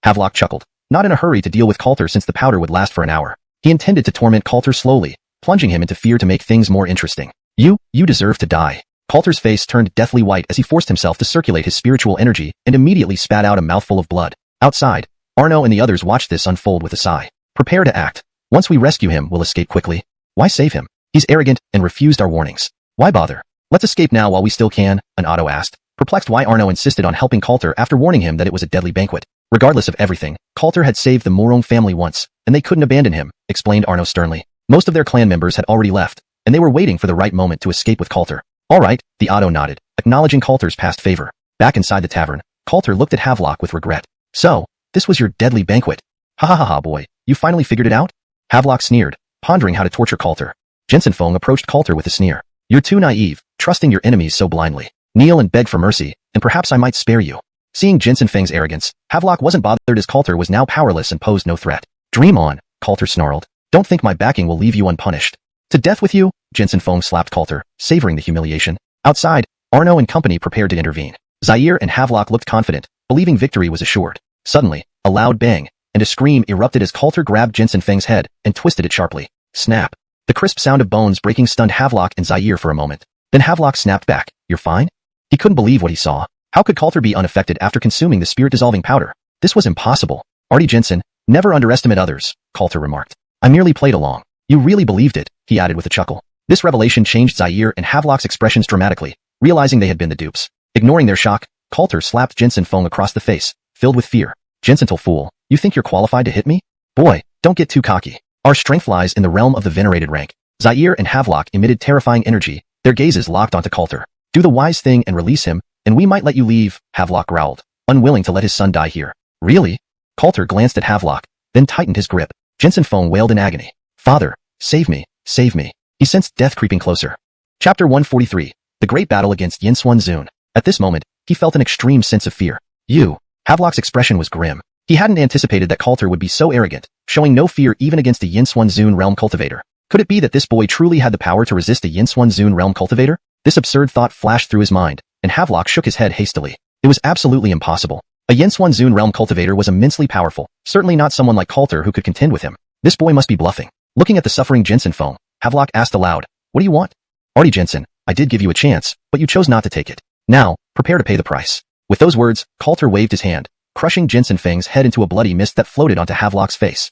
Havelock chuckled, not in a hurry to deal with Coulter since the powder would last for an hour. He intended to torment Coulter slowly, plunging him into fear to make things more interesting. You deserve to die. Coulter's face turned deathly white as he forced himself to circulate his spiritual energy and immediately spat out a mouthful of blood. Outside, Arno and the others watched this unfold with a sigh. Prepare to act. Once we rescue him, we'll escape quickly. Why save him? He's arrogant and refused our warnings. Why bother? Let's escape now while we still can, an Otto asked, perplexed why Arno insisted on helping Coulter after warning him that it was a deadly banquet. Regardless of everything, Coulter had saved the Morong family once, and they couldn't abandon him, explained Arno sternly. Most of their clan members had already left, and they were waiting for the right moment to escape with Coulter. All right, the Otto nodded, acknowledging Coulter's past favor. Back inside the tavern, Coulter looked at Havelock with regret. So, this was your deadly banquet. Ha ha ha ha, boy, you finally figured it out? Havelock sneered, pondering how to torture Coulter. Jensen Feng approached Coulter with a sneer. You're too naive, trusting your enemies so blindly. Kneel and beg for mercy, and perhaps I might spare you. Seeing Jensen Feng's arrogance, Havelock wasn't bothered as Coulter was now powerless and posed no threat. Dream on, Coulter snarled. Don't think my backing will leave you unpunished. To death with you? Jensen Feng slapped Coulter, savoring the humiliation. Outside, Arno and company prepared to intervene. Zaire and Havelock looked confident, believing victory was assured. Suddenly, a loud bang, and a scream erupted as Coulter grabbed Jensen Feng's head and twisted it sharply. Snap. The crisp sound of bones breaking stunned Havelock and Zaire for a moment. Then Havelock snapped back. You're fine? He couldn't believe what he saw. How could Coulter be unaffected after consuming the spirit-dissolving powder? This was impossible. Artie Jensen, never underestimate others, Coulter remarked. I merely played along. You really believed it, he added with a chuckle. This revelation changed Zaire and Havelock's expressions dramatically, realizing they had been the dupes. Ignoring their shock, Coulter slapped Jensen Feng across the face, filled with fear. Jensental fool, you think you're qualified to hit me? Boy, don't get too cocky. Our strength lies in the realm of the venerated rank. Zaire and Havelock emitted terrifying energy, their gazes locked onto Coulter. Do the wise thing and release him, and we might let you leave, Havelock growled, unwilling to let his son die here. Really? Coulter glanced at Havelock, then tightened his grip. Jensen Feng wailed in agony. Father, save me, save me. He sensed death creeping closer. Chapter 143, The Great Battle Against Yinswan Zun. At this moment, he felt an extreme sense of fear. Havelock's expression was grim. He hadn't anticipated that Coulter would be so arrogant, showing no fear even against a Yinswan Zun realm cultivator. Could it be that this boy truly had the power to resist a Yinswan Zun realm cultivator? This absurd thought flashed through his mind, and Havelock shook his head hastily. It was absolutely impossible. A Yinswan Zun realm cultivator was immensely powerful, certainly not someone like Coulter who could contend with him. This boy must be bluffing. Looking at the suffering Jensen Feng, Havelock asked aloud, what do you want? Artie Jensen, I did give you a chance, but you chose not to take it. Now, prepare to pay the price. With those words, Coulter waved his hand, crushing Jensen Feng's head into a bloody mist that floated onto Havelock's face.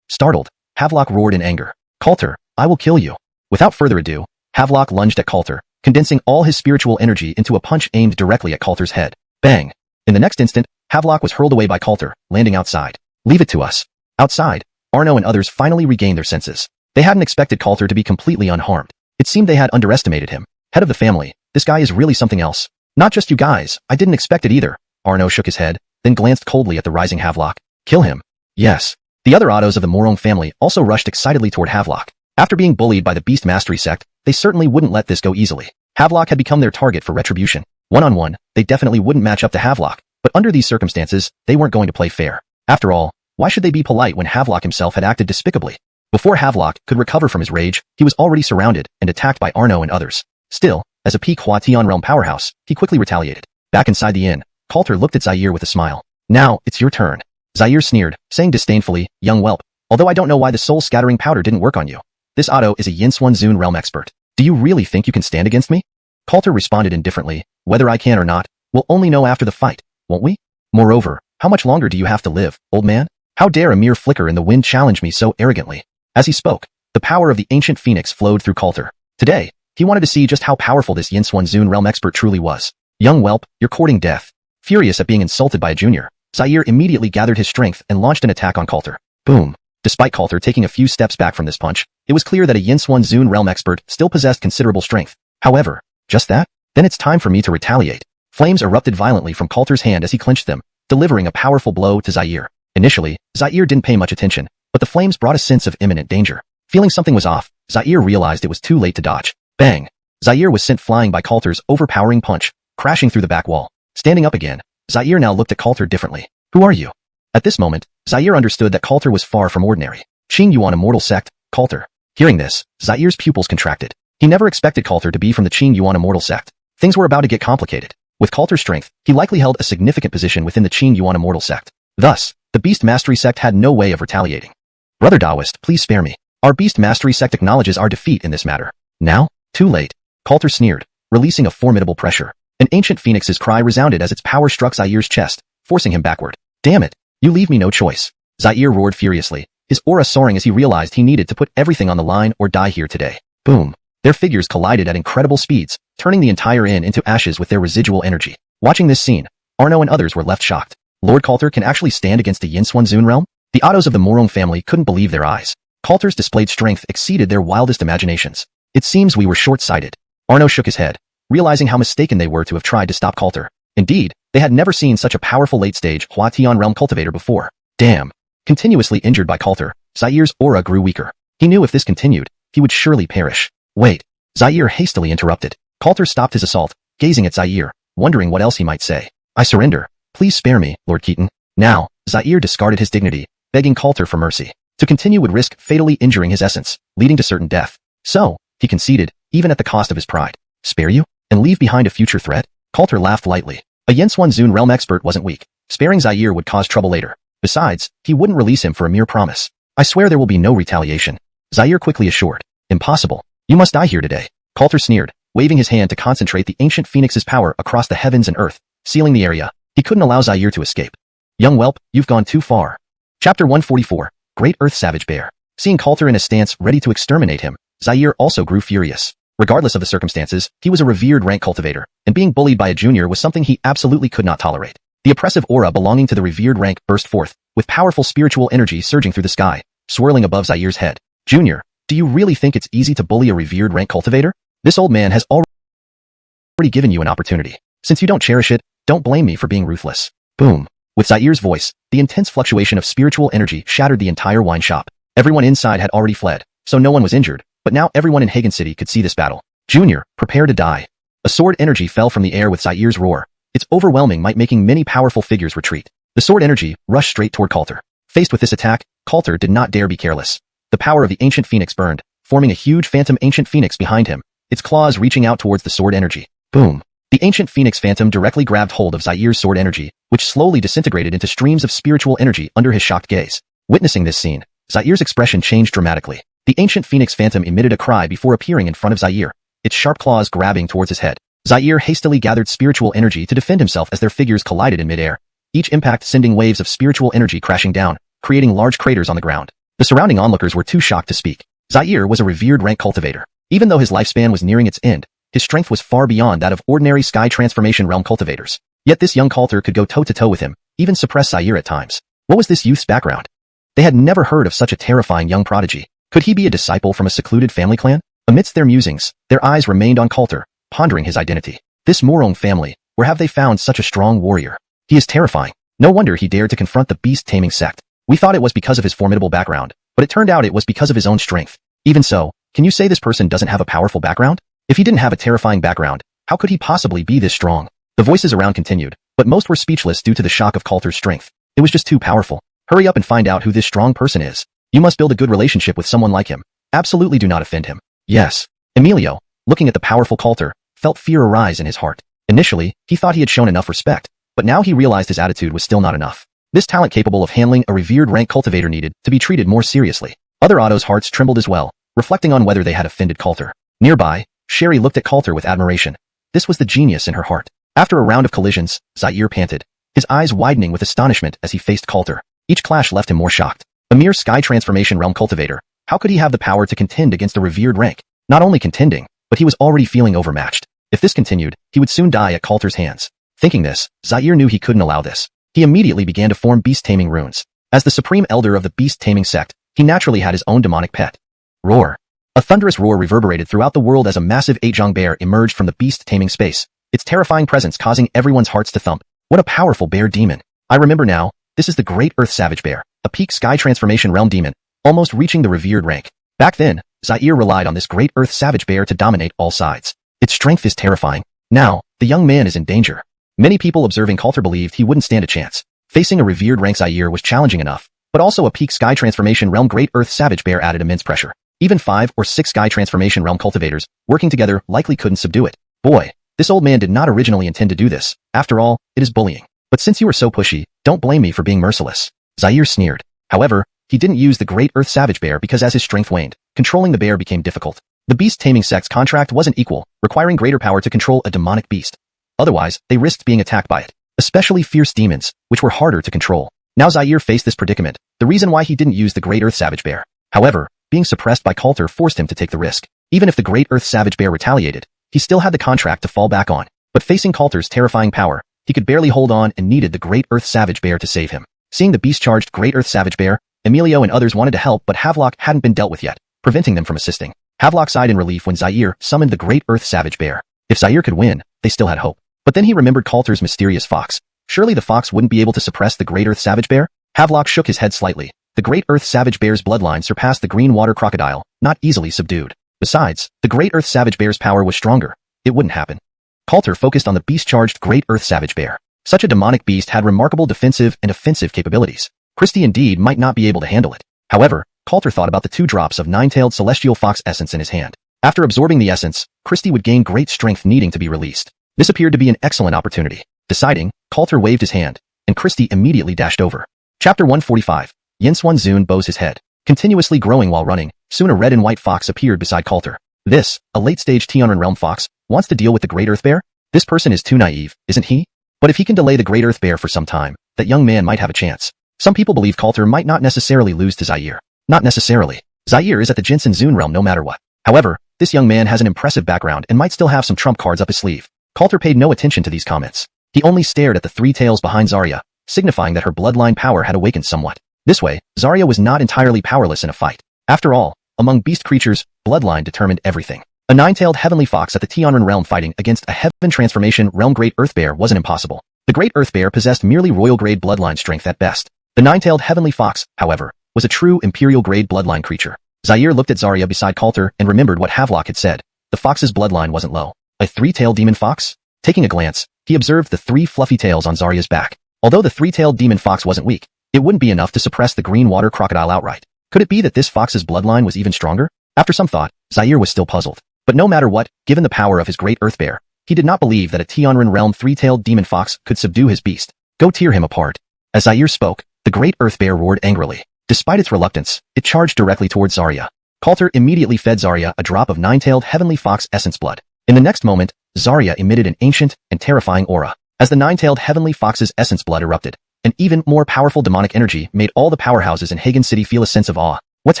Startled, Havelock roared in anger. Coulter, I will kill you. Without further ado, Havelock lunged at Coulter, condensing all his spiritual energy into a punch aimed directly at Coulter's head. Bang! In the next instant, Havelock was hurled away by Coulter, landing outside. Leave it to us. Outside, Arno and others finally regained their senses. They hadn't expected Coulter to be completely unharmed. It seemed they had underestimated him. Head of the family, this guy is really something else. Not just you guys, I didn't expect it either. Arno shook his head, then glanced coldly at the rising Havelock. Kill him. Yes. The other Ottos of the Morong family also rushed excitedly toward Havelock. After being bullied by the Beast Mastery sect, they certainly wouldn't let this go easily. Havelock had become their target for retribution. One-on-one, they definitely wouldn't match up to Havelock, but under these circumstances, they weren't going to play fair. After all, why should they be polite when Havelock himself had acted despicably? Before Havelock could recover from his rage, he was already surrounded and attacked by Arno and others. Still, as a peak Huatian realm powerhouse, he quickly retaliated. Back inside the inn, Coulter looked at Zaire with a smile. Now, it's your turn. Zaire sneered, saying disdainfully, young whelp, although I don't know why the soul-scattering powder didn't work on you. This Otto is a Yinswan Zun realm expert. Do you really think you can stand against me? Coulter responded indifferently, whether I can or not, we'll only know after the fight, won't we? Moreover, how much longer do you have to live, old man? How dare a mere flicker in the wind challenge me so arrogantly? As he spoke, the power of the ancient phoenix flowed through Coulter. Today, he wanted to see just how powerful this Yinswanzun realm expert truly was. Young whelp, you're courting death. Furious at being insulted by a junior, Zaire immediately gathered his strength and launched an attack on Coulter. Boom. Despite Coulter taking a few steps back from this punch, it was clear that a Yinswanzun realm expert still possessed considerable strength. However, just that? Then it's time for me to retaliate. Flames erupted violently from Coulter's hand as he clenched them, delivering a powerful blow to Zaire. Initially, Zaire didn't pay much attention, but the flames brought a sense of imminent danger. Feeling something was off, Zaire realized it was too late to dodge. Bang! Zaire was sent flying by Coulter's overpowering punch, crashing through the back wall. Standing up again, Zaire now looked at Coulter differently. Who are you? At this moment, Zaire understood that Coulter was far from ordinary. Qingyuan Immortal Sect, Coulter. Hearing this, Zaire's pupils contracted. He never expected Coulter to be from the Qingyuan Immortal Sect. Things were about to get complicated. With Coulter's strength, he likely held a significant position within the Qingyuan Immortal Sect. Thus, the Beast Mastery Sect had no way of retaliating. Brother Taoist, please spare me. Our Beast Mastery Sect acknowledges our defeat in this matter. Now? Too late. Coulter sneered, releasing a formidable pressure. An ancient phoenix's cry resounded as its power struck Zaire's chest, forcing him backward. Damn it! You leave me no choice. Zaire roared furiously, his aura soaring as he realized he needed to put everything on the line or die here today. Boom. Their figures collided at incredible speeds, turning the entire inn into ashes with their residual energy. Watching this scene, Arno and others were left shocked. Lord Coulter can actually stand against the Yinswanzun realm? The Ottos of the Morong family couldn't believe their eyes. Coulter's displayed strength exceeded their wildest imaginations. It seems we were short-sighted. Arno shook his head, realizing how mistaken they were to have tried to stop Coulter. Indeed, they had never seen such a powerful late-stage Huatian realm cultivator before. Damn. Continuously injured by Coulter, Zaire's aura grew weaker. He knew if this continued, he would surely perish. Wait. Zaire hastily interrupted. Coulter stopped his assault, gazing at Zaire, wondering what else he might say. I surrender. Please spare me, Lord Keaton. Now, Zaire discarded his dignity, begging Coulter for mercy. To continue would risk fatally injuring his essence, leading to certain death. So, he conceded, even at the cost of his pride. Spare you? And leave behind a future threat? Coulter laughed lightly. A Yinswanzun realm expert wasn't weak. Sparing Zaire would cause trouble later. Besides, he wouldn't release him for a mere promise. I swear there will be no retaliation. Zaire quickly assured. Impossible. You must die here today. Coulter sneered, waving his hand to concentrate the ancient phoenix's power across the heavens and earth, sealing the area. He couldn't allow Zaire to escape. Young whelp, you've gone too far. Chapter 144, Great Earth Savage Bear. Seeing Coulter in a stance ready to exterminate him, Zaire also grew furious. Regardless of the circumstances, he was a revered rank cultivator, and being bullied by a junior was something he absolutely could not tolerate. The oppressive aura belonging to the revered rank burst forth, with powerful spiritual energy surging through the sky, swirling above Zaire's head. Junior, do you really think it's easy to bully a revered rank cultivator? This old man has already given you an opportunity. Since you don't cherish it, don't blame me for being ruthless. Boom. With Zaire's voice, the intense fluctuation of spiritual energy shattered the entire wine shop. Everyone inside had already fled, so no one was injured, but now everyone in Hagen City could see this battle. Junior, prepare to die. A sword energy fell from the air with Zaire's roar. Its overwhelming might making many powerful figures retreat. The sword energy rushed straight toward Coulter. Faced with this attack, Coulter did not dare be careless. The power of the ancient phoenix burned, forming a huge phantom ancient phoenix behind him, its claws reaching out towards the sword energy. Boom. The ancient phoenix phantom directly grabbed hold of Zaire's sword energy, which slowly disintegrated into streams of spiritual energy under his shocked gaze. Witnessing this scene, Zaire's expression changed dramatically. The ancient phoenix phantom emitted a cry before appearing in front of Zaire, its sharp claws grabbing towards his head. Zaire hastily gathered spiritual energy to defend himself as their figures collided in midair, each impact sending waves of spiritual energy crashing down, creating large craters on the ground. The surrounding onlookers were too shocked to speak. Zaire was a revered rank cultivator. Even though his lifespan was nearing its end, his strength was far beyond that of ordinary sky transformation realm cultivators. Yet this young Coulter could go toe-to-toe with him, even suppress Zaire at times. What was this youth's background? They had never heard of such a terrifying young prodigy. Could he be a disciple from a secluded family clan? Amidst their musings, their eyes remained on Coulter, pondering his identity. This Morong family, where have they found such a strong warrior? He is terrifying. No wonder he dared to confront the beast-taming sect. We thought it was because of his formidable background, but it turned out it was because of his own strength. Even so, can you say this person doesn't have a powerful background? If he didn't have a terrifying background, how could he possibly be this strong? The voices around continued, but most were speechless due to the shock of Coulter's strength. It was just too powerful. Hurry up and find out who this strong person is. You must build a good relationship with someone like him. Absolutely do not offend him. Yes. Emilio, looking at the powerful Coulter, felt fear arise in his heart. Initially, he thought he had shown enough respect, but now he realized his attitude was still not enough. This talent capable of handling a revered rank cultivator needed to be treated more seriously. Other Otto's hearts trembled as well, reflecting on whether they had offended Coulter. Nearby, Sherry looked at Coulter with admiration. This was the genius in her heart. After a round of collisions, Zaire panted, his eyes widening with astonishment as he faced Coulter. Each clash left him more shocked. A mere sky transformation realm cultivator, how could he have the power to contend against a revered rank? Not only contending, but he was already feeling overmatched. If this continued, he would soon die at Coulter's hands. Thinking this, Zaire knew he couldn't allow this. He immediately began to form beast-taming runes. As the supreme elder of the beast-taming sect, he naturally had his own demonic pet. Roar. A thunderous roar reverberated throughout the world as a massive eight-jong bear emerged from the beast-taming space, its terrifying presence causing everyone's hearts to thump. What a powerful bear demon. I remember now, this is the Great Earth Savage Bear, a peak sky transformation realm demon, almost reaching the revered rank. Back then, Zaire relied on this Great Earth Savage Bear to dominate all sides. Its strength is terrifying. Now, the young man is in danger. Many people observing Coulter believed he wouldn't stand a chance. Facing a revered rank Zaire was challenging enough, but also a peak sky transformation realm Great Earth Savage Bear added immense pressure. Even 5 or 6 sky transformation realm cultivators, working together, likely couldn't subdue it. Boy, this old man did not originally intend to do this. After all, it is bullying. But since you were so pushy, don't blame me for being merciless. Zaire sneered. However, he didn't use the Great Earth Savage Bear because as his strength waned, controlling the bear became difficult. The beast-taming sect's contract wasn't equal, requiring greater power to control a demonic beast. Otherwise, they risked being attacked by it, especially fierce demons, which were harder to control. Now Zaire faced this predicament, the reason why he didn't use the Great Earth Savage Bear. However, being suppressed by Coulter forced him to take the risk. Even if the Great Earth Savage Bear retaliated, he still had the contract to fall back on. But facing Coulter's terrifying power, he could barely hold on and needed the Great Earth Savage Bear to save him. Seeing the beast-charged Great Earth Savage Bear, Emilio and others wanted to help but Havelock hadn't been dealt with yet, preventing them from assisting. Havelock sighed in relief when Zaire summoned the Great Earth Savage Bear. If Zaire could win, they still had hope. But then he remembered Coulter's mysterious fox. Surely the fox wouldn't be able to suppress the Great Earth Savage Bear? Havelock shook his head slightly. The Great Earth Savage Bear's bloodline surpassed the green water crocodile, not easily subdued. Besides, the Great Earth Savage Bear's power was stronger. It wouldn't happen. Coulter focused on the beast-charged Great Earth Savage Bear. Such a demonic beast had remarkable defensive and offensive capabilities. Christie indeed might not be able to handle it. However, Coulter thought about the 2 drops of 9-tailed celestial fox essence in his hand. After absorbing the essence, Christie would gain great strength needing to be released. This appeared to be an excellent opportunity. Deciding, Coulter waved his hand, and Christie immediately dashed over. Chapter 145. Yinsuan Zun bows his head. Continuously growing while running, soon a red and white fox appeared beside Coulter. This, a late-stage Tianren realm fox, wants to deal with the Great Earth Bear? This person is too naive, isn't he? But if he can delay the Great Earth Bear for some time, that young man might have a chance. Some people believe Coulter might not necessarily lose to Zaire. Not necessarily. Zaire is at the Jinsen Zun realm no matter what. However, this young man has an impressive background and might still have some trump cards up his sleeve. Coulter paid no attention to these comments. He only stared at the 3 tails behind Zarya, signifying that her bloodline power had awakened somewhat. This way, Zarya was not entirely powerless in a fight. After all, among beast creatures, bloodline determined everything. A 9-tailed heavenly fox at the Tianren realm fighting against a heaven transformation realm Great Earth Bear wasn't impossible. The Great Earth Bear possessed merely royal-grade bloodline strength at best. The 9-tailed heavenly fox, however, was a true imperial-grade bloodline creature. Zaire looked at Zarya beside Coulter and remembered what Havelock had said. The fox's bloodline wasn't low. A 3-tailed demon fox? Taking a glance, he observed the 3 fluffy tails on Zarya's back. Although the 3-tailed demon fox wasn't weak, it wouldn't be enough to suppress the green water crocodile outright. Could it be that this fox's bloodline was even stronger? After some thought, Zaire was still puzzled. But no matter what, given the power of his Great Earth Bear, he did not believe that a Tianren realm 3-tailed demon fox could subdue his beast. Go tear him apart. As Zaire spoke, the Great Earth Bear roared angrily. Despite its reluctance, it charged directly towards Zarya. Coulter immediately fed Zarya a drop of 9-tailed heavenly fox essence blood. In the next moment, Zarya emitted an ancient and terrifying aura. As the 9-tailed heavenly fox's essence blood erupted, an even more powerful demonic energy made all the powerhouses in Hagen City feel a sense of awe. What's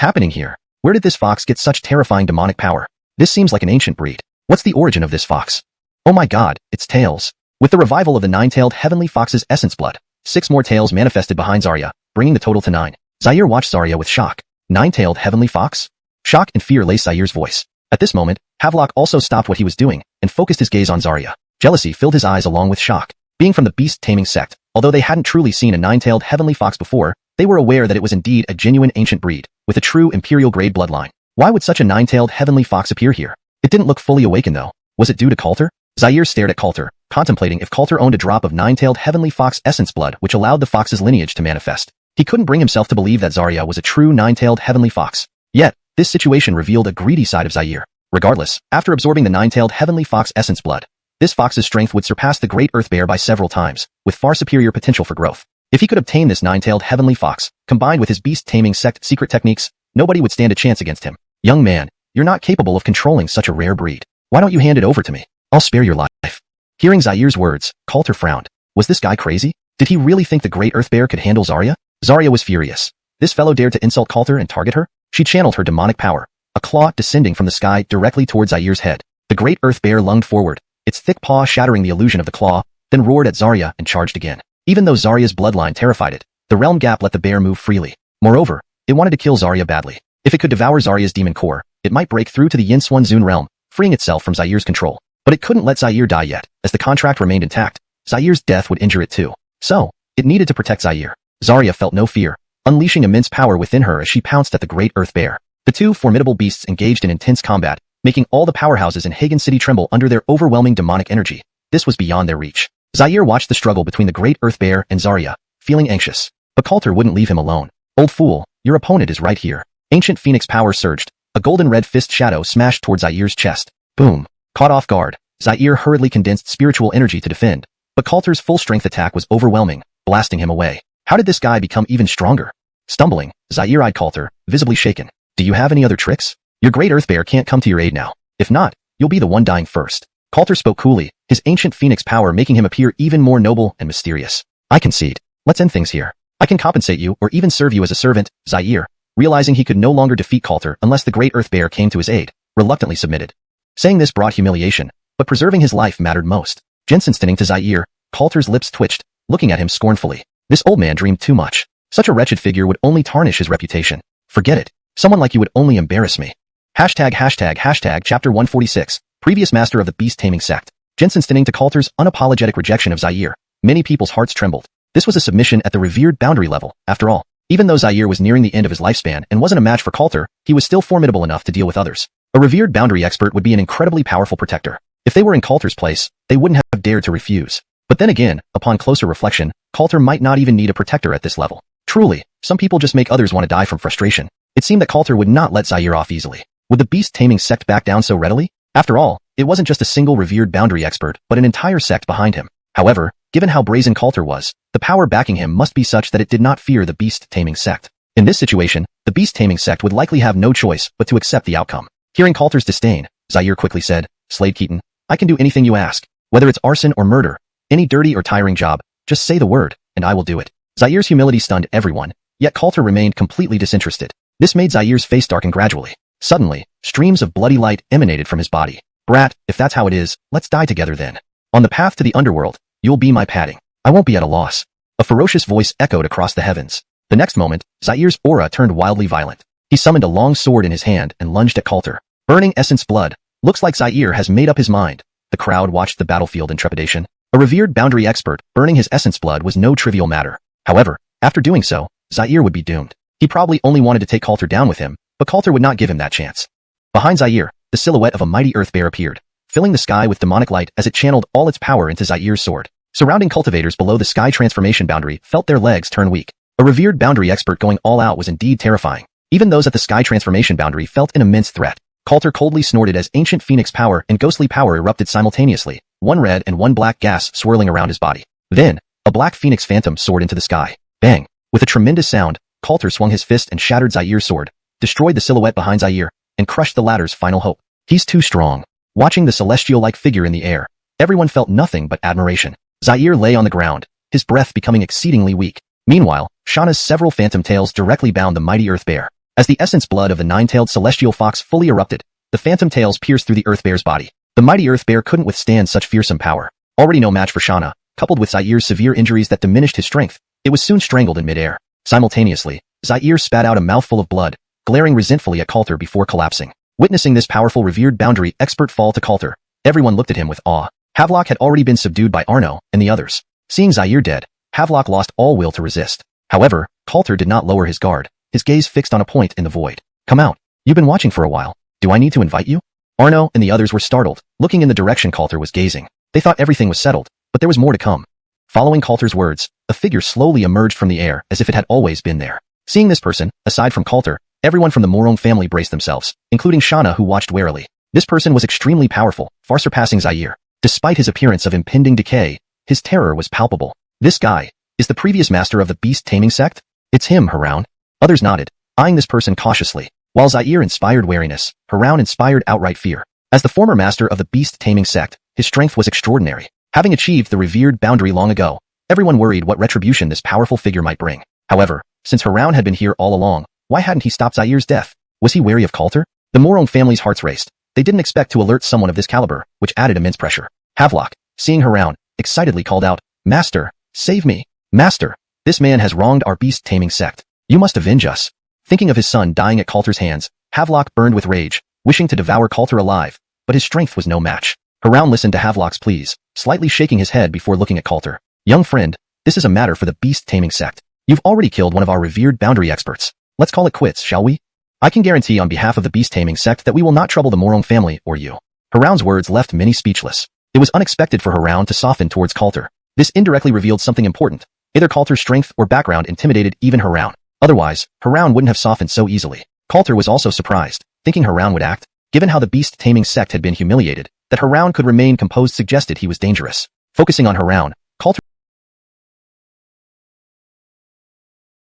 happening here? Where did this fox get such terrifying demonic power? This seems like an ancient breed. What's the origin of this fox? Oh my god, it's tails. With the revival of the 9-tailed heavenly fox's essence blood, 6 more tails manifested behind Zarya, bringing the total to 9. Zaire watched Zarya with shock. 9-tailed heavenly fox? Shock and fear laced Zaire's voice. At this moment, Havelock also stopped what he was doing and focused his gaze on Zarya. Jealousy filled his eyes along with shock. Being from the beast-taming sect, although they hadn't truly seen a 9-tailed heavenly fox before, they were aware that it was indeed a genuine ancient breed, with a true imperial-grade bloodline. Why would such a 9-tailed heavenly fox appear here? It didn't look fully awakened though. Was it due to Coulter? Zaire stared at Coulter, contemplating if Coulter owned a drop of 9-tailed heavenly fox essence blood which allowed the fox's lineage to manifest. He couldn't bring himself to believe that Zarya was a true 9-tailed heavenly fox. Yet, this situation revealed a greedy side of Zaire. Regardless, after absorbing the 9-tailed heavenly fox essence blood, this fox's strength would surpass the Great Earth Bear by several times, with far superior potential for growth. If he could obtain this 9-tailed heavenly fox, combined with his beast-taming sect secret techniques, nobody would stand a chance against him. Young man, you're not capable of controlling such a rare breed. Why don't you hand it over to me? I'll spare your life. Hearing Zaire's words, Coulter frowned. Was this guy crazy? Did he really think the Great Earth Bear could handle Zarya? Zarya was furious. This fellow dared to insult Coulter and target her? She channeled her demonic power, a claw descending from the sky directly towards Zair's head. The great earth bear lunged forward, its thick paw shattering the illusion of the claw, then roared at Zarya and charged again. Even though Zarya's bloodline terrified it, the realm gap let the bear move freely. Moreover, it wanted to kill Zarya badly. If it could devour Zarya's demon core, it might break through to the Yinswanzun realm, freeing itself from Zair's control. But it couldn't let Zair die yet, as the contract remained intact. Zair's death would injure it too. So, it needed to protect Zair. Zarya felt no fear, unleashing immense power within her as she pounced at the great earth bear. The two formidable beasts engaged in intense combat, making all the powerhouses in Hagen City tremble under their overwhelming demonic energy. This was beyond their reach. Zair watched the struggle between the great earth bear and Zarya, feeling anxious. But Coulter wouldn't leave him alone. Old fool, your opponent is right here. Ancient Phoenix power surged. A golden red fist shadow smashed towards Zair's chest. Boom. Caught off guard, Zair hurriedly condensed spiritual energy to defend. But Coulter's full-strength attack was overwhelming, blasting him away. How did this guy become even stronger? Stumbling, Zair eyed Coulter, visibly shaken. Do you have any other tricks? Your great earth bear can't come to your aid now. If not, you'll be the one dying first. Coulter spoke coolly, his ancient Phoenix power making him appear even more noble and mysterious. I concede. Let's end things here. I can compensate you or even serve you as a servant. Zair, realizing he could no longer defeat Coulter unless the great earth bear came to his aid, reluctantly submitted. Saying this brought humiliation, but preserving his life mattered most. Jensen-stinning to Zair, Coulter's lips twitched, looking at him scornfully. This old man dreamed too much. Such a wretched figure would only tarnish his reputation. Forget it. Someone like you would only embarrass me. Hashtag chapter 146, previous master of the beast-taming sect. Jensen-stinning to Coulter's unapologetic rejection of Zair. Many people's hearts trembled. This was a submission at the revered boundary level, after all. Even though Zair was nearing the end of his lifespan and wasn't a match for Coulter, he was still formidable enough to deal with others. A revered boundary expert would be an incredibly powerful protector. If they were in Coulter's place, they wouldn't have dared to refuse. But then again, upon closer reflection, Coulter might not even need a protector at this level. Truly, some people just make others want to die from frustration. It seemed that Coulter would not let Zair off easily. Would the beast-taming sect back down so readily? After all, it wasn't just a single revered boundary expert, but an entire sect behind him. However, given how brazen Coulter was, the power backing him must be such that it did not fear the beast-taming sect. In this situation, the beast-taming sect would likely have no choice but to accept the outcome. Hearing Coulter's disdain, Zair quickly said, Slade Keaton, I can do anything you ask. Whether it's arson or murder, any dirty or tiring job, just say the word, and I will do it. Zair's humility stunned everyone, yet Coulter remained completely disinterested. This made Zair's face darken gradually. Suddenly, streams of bloody light emanated from his body. Brat, if that's how it is, let's die together then. On the path to the underworld, you'll be my padding. I won't be at a loss. A ferocious voice echoed across the heavens. The next moment, Zair's aura turned wildly violent. He summoned a long sword in his hand and lunged at Coulter. Burning essence blood. Looks like Zair has made up his mind. The crowd watched the battlefield in trepidation. A revered boundary expert, burning his essence blood was no trivial matter. However, after doing so, Zair would be doomed. He probably only wanted to take Coulter down with him, but Coulter would not give him that chance. Behind Zair, the silhouette of a mighty earth bear appeared, filling the sky with demonic light as it channeled all its power into Zair's sword. Surrounding cultivators below the sky transformation boundary felt their legs turn weak. A revered boundary expert going all out was indeed terrifying. Even those at the sky transformation boundary felt an immense threat. Coulter coldly snorted as ancient phoenix power and ghostly power erupted simultaneously, one red and one black gas swirling around his body. Then, a black phoenix phantom soared into the sky. Bang! With a tremendous sound, Coulter swung his fist and shattered Zair's sword, destroyed the silhouette behind Zair, and crushed the latter's final hope. He's too strong. Watching the celestial-like figure in the air, everyone felt nothing but admiration. Zair lay on the ground, his breath becoming exceedingly weak. Meanwhile, Shauna's several phantom tails directly bound the mighty earth bear. As the essence blood of the nine-tailed celestial fox fully erupted, the phantom tails pierced through the earth bear's body. The mighty earth bear couldn't withstand such fearsome power. Already no match for Shauna, coupled with Zair's severe injuries that diminished his strength, it was soon strangled in midair. Simultaneously, Zair spat out a mouthful of blood, glaring resentfully at Coulter before collapsing. Witnessing this powerful revered boundary expert fall to Coulter, everyone looked at him with awe. Havelock had already been subdued by Arno and the others. Seeing Zair dead, Havelock lost all will to resist. However, Coulter did not lower his guard, his gaze fixed on a point in the void. Come out. You've been watching for a while. Do I need to invite you? Arno and the others were startled, looking in the direction Coulter was gazing. They thought everything was settled, but there was more to come. Following Coulter's words, a figure slowly emerged from the air as if it had always been there. Seeing this person, aside from Coulter, everyone from the Morong family braced themselves, including Shauna who watched warily. This person was extremely powerful, far surpassing Zair. Despite his appearance of impending decay, his terror was palpable. This guy is the previous master of the beast-taming sect? It's him, Haroun. Others nodded, eyeing this person cautiously. While Zair inspired wariness, Haroun inspired outright fear. As the former master of the beast-taming sect, his strength was extraordinary. Having achieved the revered boundary long ago, everyone worried what retribution this powerful figure might bring. However, Since Haroun had been here all along, why hadn't he stopped Zaire's death? Was he wary of Coulter? The Morong family's hearts raced. They didn't expect to alert someone of this caliber, which added immense pressure. Havelock, seeing Haroun, excitedly called out, "Master, save me! Master, this man has wronged our beast-taming sect. You must avenge us." Thinking of his son dying at Coulter's hands, Havelock burned with rage, wishing to devour Coulter alive, but his strength was no match. Haroun listened to Havelock's pleas, slightly shaking his head before looking at Coulter. "Young friend, this is a matter for the beast-taming sect. You've already killed one of our revered boundary experts. Let's call it quits, shall we? I can guarantee on behalf of the beast-taming sect that we will not trouble the Morong family or you." Haroun's words left many speechless. It was unexpected for Haroun to soften towards Coulter. This indirectly revealed something important. Either Coulter's strength or background intimidated even Haroun. Otherwise, Haroun wouldn't have softened so easily. Coulter was also surprised, thinking Haroun would act. Given how the beast-taming sect had been humiliated, that Haroun could remain composed suggested he was dangerous. Focusing on Haroun, Coulter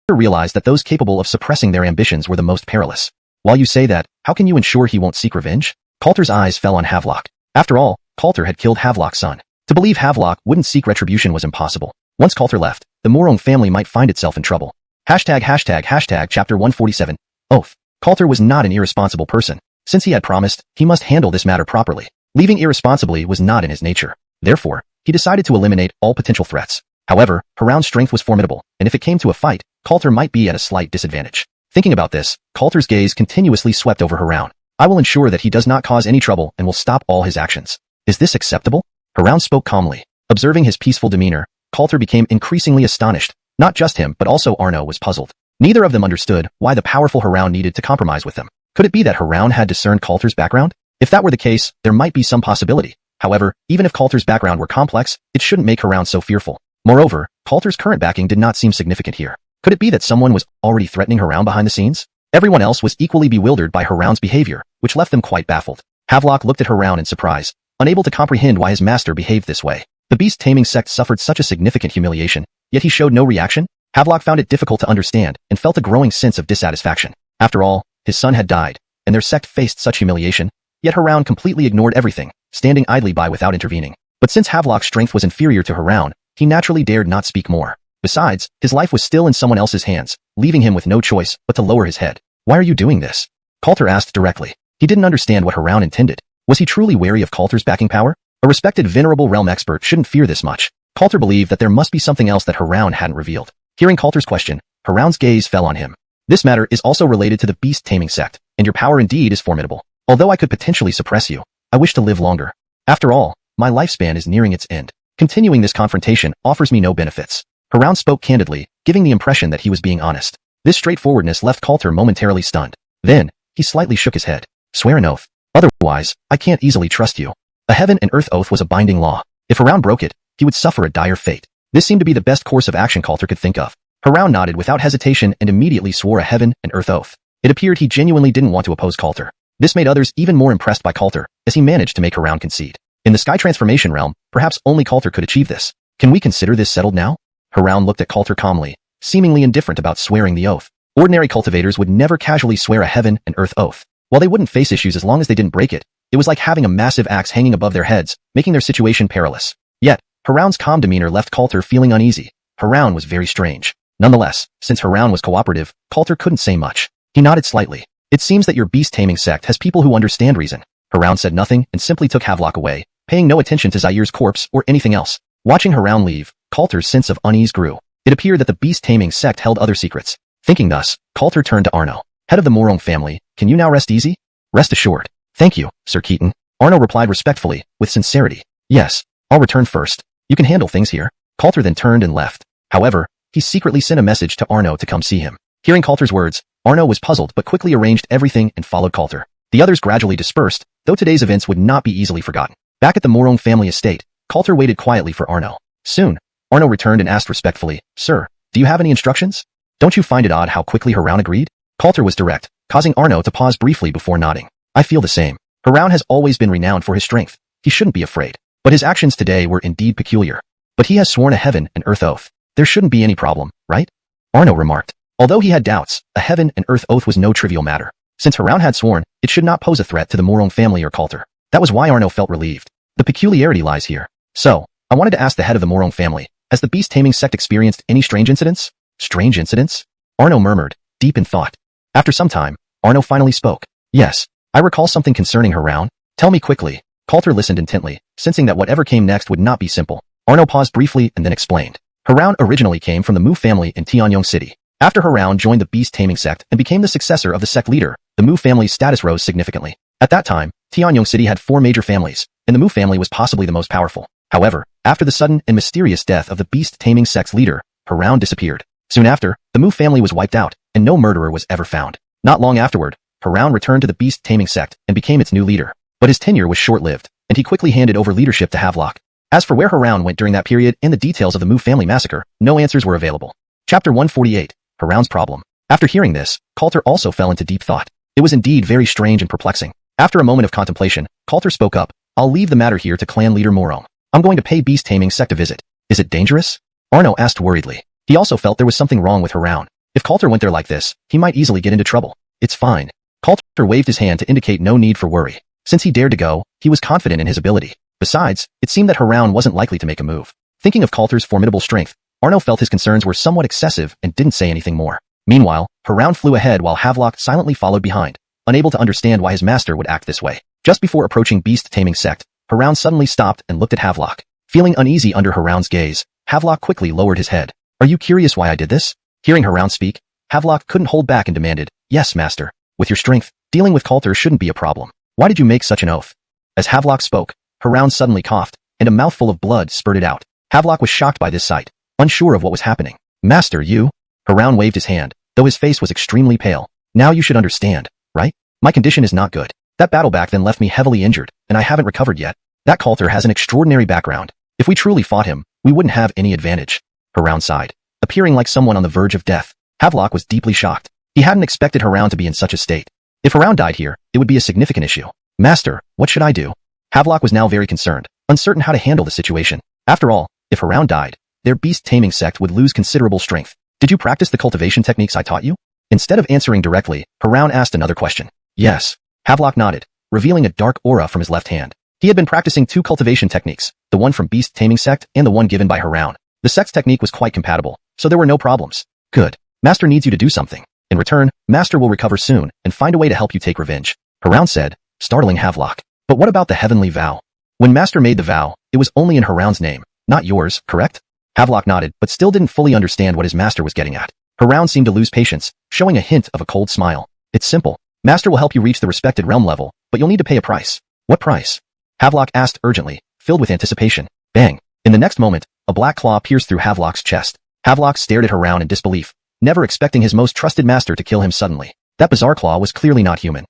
realized that those capable of suppressing their ambitions were the most perilous. "While you say that, how can you ensure he won't seek revenge?" Coulter's eyes fell on Havelock. After all, Coulter had killed Havelock's son. To believe Havelock wouldn't seek retribution was impossible. Once Coulter left, the Morong family might find itself in trouble. Chapter 147. Oath. Coulter was not an irresponsible person. Since he had promised, he must handle this matter properly. Leaving irresponsibly was not in his nature. Therefore, he decided to eliminate all potential threats. However, Haroun's strength was formidable, and if it came to a fight, Coulter might be at a slight disadvantage. Thinking about this, Coulter's gaze continuously swept over Haroun. "I will ensure that he does not cause any trouble and will stop all his actions. Is this acceptable?" Haroun spoke calmly. Observing his peaceful demeanor, Coulter became increasingly astonished. Not just him, but also Arno was puzzled. Neither of them understood why the powerful Haroun needed to compromise with them. Could it be that Haroun had discerned Coulter's background? If that were the case, there might be some possibility. However, even if Coulter's background were complex, it shouldn't make Haroun so fearful. Moreover, Coulter's current backing did not seem significant here. Could it be that someone was already threatening Haroun behind the scenes? Everyone else was equally bewildered by Haroun's behavior, which left them quite baffled. Havelock looked at Haroun in surprise, unable to comprehend why his master behaved this way. The beast-taming sect suffered such a significant humiliation, yet he showed no reaction. Havelock found it difficult to understand and felt a growing sense of dissatisfaction. After all, his son had died, and their sect faced such humiliation, yet Haroun completely ignored everything, standing idly by without intervening. But since Havelock's strength was inferior to Haroun, he naturally dared not speak more. Besides, his life was still in someone else's hands, leaving him with no choice but to lower his head. "Why are you doing this?" Coulter asked directly. He didn't understand what Haroun intended. Was he truly wary of Coulter's backing power? A respected venerable realm expert shouldn't fear this much. Coulter believed that there must be something else that Haroun hadn't revealed. Hearing Coulter's question, Haroun's gaze fell on him. "This matter is also related to the beast-taming sect, and your power indeed is formidable. Although I could potentially suppress you, I wish to live longer. After all, my lifespan is nearing its end. Continuing this confrontation offers me no benefits." Haroun spoke candidly, giving the impression that he was being honest. This straightforwardness left Coulter momentarily stunned. Then, he slightly shook his head. "Swear an oath. Otherwise, I can't easily trust you." A heaven and earth oath was a binding law. If Haroun broke it, he would suffer a dire fate. This seemed to be the best course of action Coulter could think of. Haroun nodded without hesitation and immediately swore a heaven and earth oath. It appeared he genuinely didn't want to oppose Coulter. This made others even more impressed by Coulter, as he managed to make Haroun concede. In the sky transformation realm, perhaps only Coulter could achieve this. Can we consider this settled now? Haroun looked at Coulter calmly, seemingly indifferent about swearing the oath. Ordinary cultivators would never casually swear a heaven and earth oath. While they wouldn't face issues as long as they didn't break it, it was like having a massive axe hanging above their heads, making their situation perilous. Yet, Haroun's calm demeanor left Coulter feeling uneasy. Haroun was very strange. Nonetheless, since Haroun was cooperative, Coulter couldn't say much. He nodded slightly. "It seems that your beast-taming sect has people who understand reason." Haroun said nothing and simply took Havelock away, paying no attention to Zaire's corpse or anything else. Watching Haroun leave, Coulter's sense of unease grew. It appeared that the beast-taming sect held other secrets. Thinking thus, Coulter turned to Arno. "Head of the Morong family, can you now rest easy?" "Rest assured. Thank you, Sir Keaton." Arno replied respectfully, with sincerity. "Yes, I'll return first. You can handle things here." Coulter then turned and left. However, he secretly sent a message to Arno to come see him. Hearing Coulter's words, Arno was puzzled but quickly arranged everything and followed Coulter. The others gradually dispersed, though today's events would not be easily forgotten. Back at the Morong family estate, Coulter waited quietly for Arno. Soon, Arno returned and asked respectfully, "Sir, do you have any instructions?" "Don't you find it odd how quickly Haroun agreed?" Coulter was direct, causing Arno to pause briefly before nodding. "I feel the same. Haroun has always been renowned for his strength. He shouldn't be afraid. But his actions today were indeed peculiar. But he has sworn a heaven and earth oath. There shouldn't be any problem, right?" Arno remarked. Although he had doubts, a heaven and earth oath was no trivial matter. Since Haroun had sworn, it should not pose a threat to the Morong family or Coulter. That was why Arno felt relieved. The peculiarity lies here. "So, I wanted to ask the head of the Morong family, has the beast-taming sect experienced any strange incidents?" "Strange incidents?" Arno murmured, deep in thought. After some time, Arno finally spoke. Yes, I recall something concerning Haroun. Tell me quickly. Coulter listened intently, sensing that whatever came next would not be simple. Arno paused briefly and then explained. Haroun originally came from the Mu family in Tianyong City. After Haroun joined the beast-taming sect and became the successor of the sect leader, the Mu family's status rose significantly. At that time, Tianyong City had 4 major families, and the Mu family was possibly the most powerful. However, after the sudden and mysterious death of the beast-taming sect's leader, Haroun disappeared. Soon after, the Mu family was wiped out, and no murderer was ever found. Not long afterward, Haroun returned to the beast-taming sect and became its new leader. But his tenure was short-lived, and he quickly handed over leadership to Havelock. As for where Haroun went during that period and the details of the Mu family massacre, no answers were available. Chapter 148, Haroun's Problem. After hearing this, Coulter also fell into deep thought. It was indeed very strange and perplexing. After a moment of contemplation, Coulter spoke up. I'll leave the matter here to clan leader Morong. I'm going to pay beast-taming sect a visit. Is it dangerous? Arno asked worriedly. He also felt there was something wrong with Haroun. If Coulter went there like this, he might easily get into trouble. It's fine. Coulter waved his hand to indicate no need for worry. Since he dared to go, he was confident in his ability. Besides, it seemed that Haroun wasn't likely to make a move. Thinking of Coulter's formidable strength, Arno felt his concerns were somewhat excessive and didn't say anything more. Meanwhile, Haroun flew ahead while Havelock silently followed behind, unable to understand why his master would act this way. Just before approaching beast-taming sect, Haroun suddenly stopped and looked at Havelock. Feeling uneasy under Haroun's gaze, Havelock quickly lowered his head. Are you curious why I did this? Hearing Haroun speak, Havelock couldn't hold back and demanded, Yes, master. With your strength, dealing with Coulter shouldn't be a problem. Why did you make such an oath? As Havelock spoke, Haroun suddenly coughed, and a mouthful of blood spurted out. Havelock was shocked by this sight, unsure of what was happening. Master, you? Haroun waved his hand, though his face was extremely pale. Now you should understand, right? My condition is not good. That battle back then left me heavily injured, and I haven't recovered yet. That Coulter has an extraordinary background. If we truly fought him, we wouldn't have any advantage. Haroun sighed, appearing like someone on the verge of death. Havelock was deeply shocked. He hadn't expected Haroun to be in such a state. If Haroun died here, it would be a significant issue. Master, what should I do? Havelock was now very concerned, uncertain how to handle the situation. After all, if Haroun died, their beast-taming sect would lose considerable strength. Did you practice the cultivation techniques I taught you? Instead of answering directly, Haroun asked another question. Yes. Havelock nodded, revealing a dark aura from his left hand. He had been practicing 2 cultivation techniques, the one from beast-taming sect and the one given by Haroun. The sect's technique was quite compatible, so there were no problems. Good. Master needs you to do something. In return, Master will recover soon and find a way to help you take revenge. Haroun said, startling Havelock. But what about the heavenly vow? When Master made the vow, it was only in Haroun's name, not yours, correct? Havelock nodded, but still didn't fully understand what his master was getting at. Haroun seemed to lose patience, showing a hint of a cold smile. It's simple. Master will help you reach the respected realm level, but you'll need to pay a price. What price? Havelock asked urgently, filled with anticipation. Bang! In the next moment, a black claw pierced through Havelock's chest. Havelock stared at Haroun in disbelief, never expecting his most trusted master to kill him suddenly. That bizarre claw was clearly not human.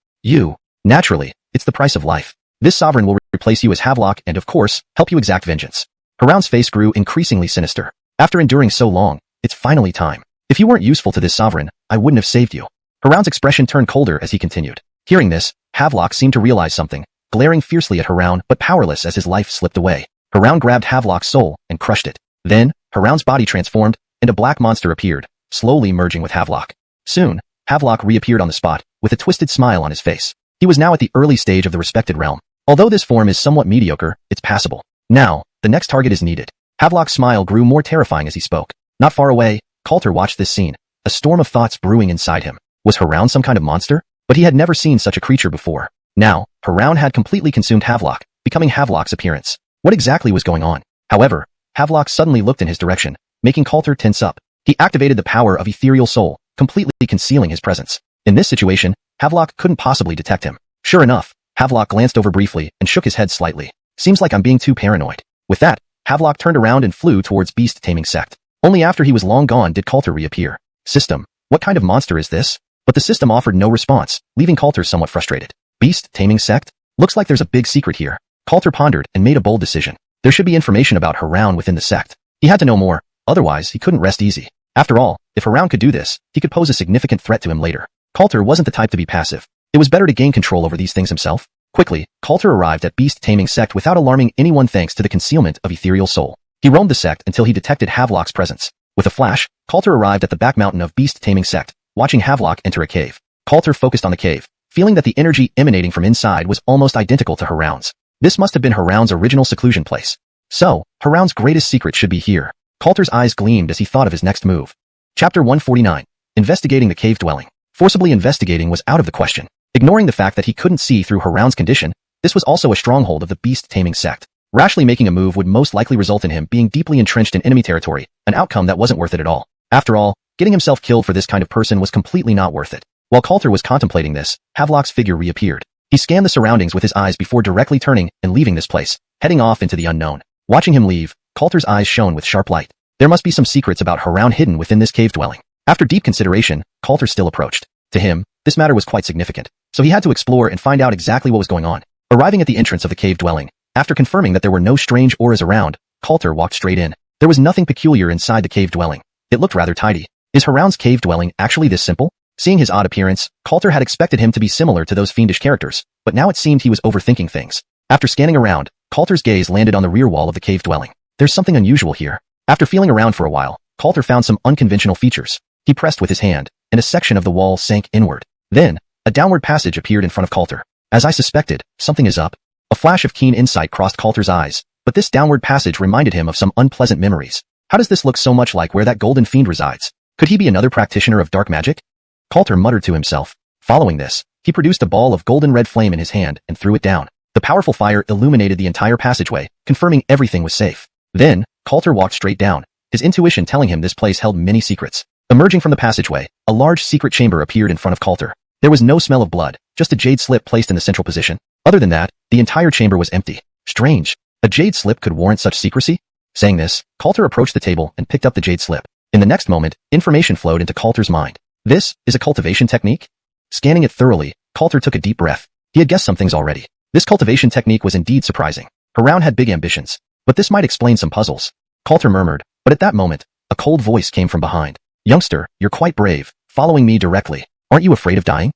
Naturally, it's the price of life. This sovereign will replace you as Havelock and, of course, help you exact vengeance. Haroun's face grew increasingly sinister. After enduring so long, it's finally time. If you weren't useful to this sovereign, I wouldn't have saved you. Haroun's expression turned colder as he continued. Hearing this, Havelock seemed to realize something, glaring fiercely at Haroun but powerless as his life slipped away. Haroun grabbed Havelock's soul and crushed it. Then, Haroun's body transformed, and a black monster appeared, slowly merging with Havelock. Soon, Havelock reappeared on the spot, with a twisted smile on his face. He was now at the early stage of the respected realm. Although this form is somewhat mediocre, it's passable. Now, the next target is needed. Havelock's smile grew more terrifying as he spoke. Not far away, Coulter watched this scene, a storm of thoughts brewing inside him. Was Haroun some kind of monster? But he had never seen such a creature before. Now, Haroun had completely consumed Havelock, becoming Havelock's appearance. What exactly was going on? However, Havelock suddenly looked in his direction, making Coulter tense up. He activated the power of Ethereal Soul, completely concealing his presence. In this situation, Havelock couldn't possibly detect him. Sure enough, Havelock glanced over briefly and shook his head slightly. Seems like I'm being too paranoid. With that, Havelock turned around and flew towards beast-taming sect. Only after he was long gone did Coulter reappear. System, what kind of monster is this? But the system offered no response, leaving Coulter somewhat frustrated. Beast-taming sect? Looks like there's a big secret here. Coulter pondered and made a bold decision. There should be information about Haroun within the sect. He had to know more, otherwise he couldn't rest easy. After all, if Haroun could do this, he could pose a significant threat to him later. Coulter wasn't the type to be passive. It was better to gain control over these things himself. Quickly, Coulter arrived at beast-taming sect without alarming anyone thanks to the concealment of Ethereal Soul. He roamed the sect until he detected Havelock's presence. With a flash, Coulter arrived at the back mountain of beast-taming sect, watching Havelock enter a cave. Coulter focused on the cave, feeling that the energy emanating from inside was almost identical to Haroun's. This must have been Haroun's original seclusion place. So, Haroun's greatest secret should be here. Coulter's eyes gleamed as he thought of his next move. Chapter 149. investigating the cave dwelling. Forcibly investigating was out of the question. Ignoring the fact that he couldn't see through Haroun's condition, this was also a stronghold of the beast-taming sect. Rashly making a move would most likely result in him being deeply entrenched in enemy territory, an outcome that wasn't worth it at all. After all, getting himself killed for this kind of person was completely not worth it. While Coulter was contemplating this, Havelock's figure reappeared. He scanned the surroundings with his eyes before directly turning and leaving this place, heading off into the unknown. Watching him leave, Coulter's eyes shone with sharp light. There must be some secrets about Haroun hidden within this cave dwelling. After deep consideration, Coulter still approached. To him, this matter was quite significant, so he had to explore and find out exactly what was going on. Arriving at the entrance of the cave dwelling, after confirming that there were no strange auras around, Coulter walked straight in. There was nothing peculiar inside the cave dwelling. It looked rather tidy. Is Haroun's cave dwelling actually this simple? Seeing his odd appearance, Coulter had expected him to be similar to those fiendish characters, but now it seemed he was overthinking things. After scanning around, Coulter's gaze landed on the rear wall of the cave dwelling. There's something unusual here. After feeling around for a while, Coulter found some unconventional features. He pressed with his hand, and a section of the wall sank inward. Then, a downward passage appeared in front of Coulter. As I suspected, something is up. A flash of keen insight crossed Coulter's eyes, but this downward passage reminded him of some unpleasant memories. How does this look so much like where that golden fiend resides? Could he be another practitioner of dark magic? Coulter muttered to himself. Following this, he produced a ball of golden red flame in his hand and threw it down. The powerful fire illuminated the entire passageway, confirming everything was safe. Then, Coulter walked straight down, his intuition telling him this place held many secrets. Emerging from the passageway, a large secret chamber appeared in front of Coulter. There was no smell of blood, just a jade slip placed in the central position. Other than that, the entire chamber was empty. Strange. A jade slip could warrant such secrecy? Saying this, Coulter approached the table and picked up the jade slip. In the next moment, information flowed into Coulter's mind. This is a cultivation technique? Scanning it thoroughly, Coulter took a deep breath. He had guessed some things already. This cultivation technique was indeed surprising. Haroun had big ambitions, but this might explain some puzzles. Coulter murmured, but at that moment, a cold voice came from behind. Youngster, you're quite brave, following me directly. Aren't you afraid of dying?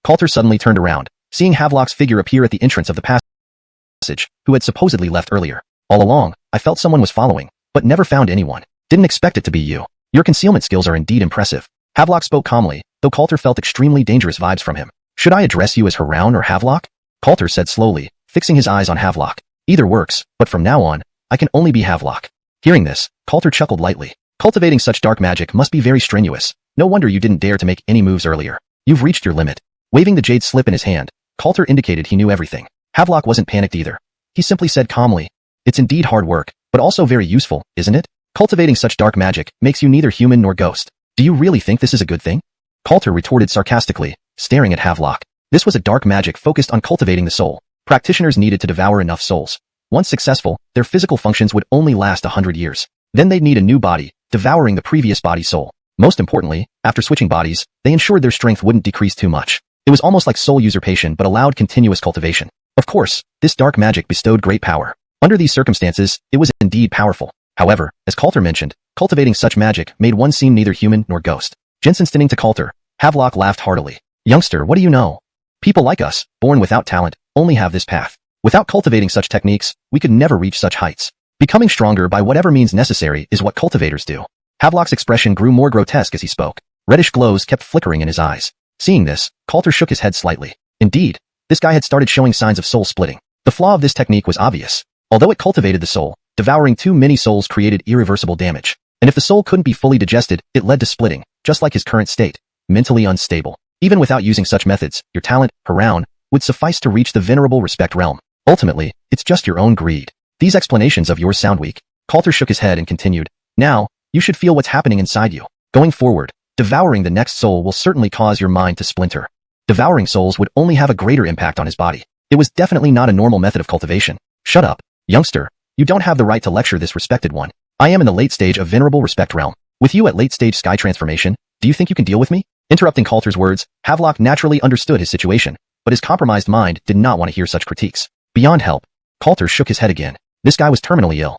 Coulter suddenly turned around, seeing Havelock's figure appear at the entrance of the passage, who had supposedly left earlier. All along, I felt someone was following, but never found anyone. Didn't expect it to be you. Your concealment skills are indeed impressive. Havelock spoke calmly, though Coulter felt extremely dangerous vibes from him. Should I address you as Haroun or Havelock? Coulter said slowly, fixing his eyes on Havelock. Either works, but from now on, I can only be Havelock. Hearing this, Coulter chuckled lightly. Cultivating such dark magic must be very strenuous. No wonder you didn't dare to make any moves earlier. You've reached your limit. Waving the jade slip in his hand, Coulter indicated he knew everything. Havelock wasn't panicked either. He simply said calmly, it's indeed hard work, but also very useful, isn't it? Cultivating such dark magic makes you neither human nor ghost. Do you really think this is a good thing? Coulter retorted sarcastically, staring at Havelock. This was a dark magic focused on cultivating the soul. Practitioners needed to devour enough souls. Once successful, their physical functions would only last 100 years. Then they'd need a new body, devouring the previous body's soul. Most importantly, after switching bodies, they ensured their strength wouldn't decrease too much. It was almost like soul usurpation but allowed continuous cultivation. Of course, this dark magic bestowed great power. Under these circumstances, it was indeed powerful. However, as Coulter mentioned, cultivating such magic made one seem neither human nor ghost. Jensen to Coulter, Havelock laughed heartily. Youngster, what do you know? People like us, born without talent, only have this path. Without cultivating such techniques, we could never reach such heights. Becoming stronger by whatever means necessary is what cultivators do. Havelock's expression grew more grotesque as he spoke. Reddish glows kept flickering in his eyes. Seeing this, Coulter shook his head slightly. Indeed, this guy had started showing signs of soul splitting. The flaw of this technique was obvious. Although it cultivated the soul, devouring too many souls created irreversible damage. And if the soul couldn't be fully digested, it led to splitting, just like his current state. Mentally unstable. Even without using such methods, your talent, Haroun, would suffice to reach the venerable respect realm. Ultimately, it's just your own greed. These explanations of yours sound weak. Coulter shook his head and continued. Now, you should feel what's happening inside you. Going forward, devouring the next soul will certainly cause your mind to splinter. Devouring souls would only have a greater impact on his body. It was definitely not a normal method of cultivation. Shut up, youngster. You don't have the right to lecture this respected one. I am in the late stage of venerable respect realm. With you at late stage sky transformation, do you think you can deal with me? Interrupting Coulter's words, Havelock naturally understood his situation, but his compromised mind did not want to hear such critiques. Beyond help, Coulter shook his head again. This guy was terminally ill.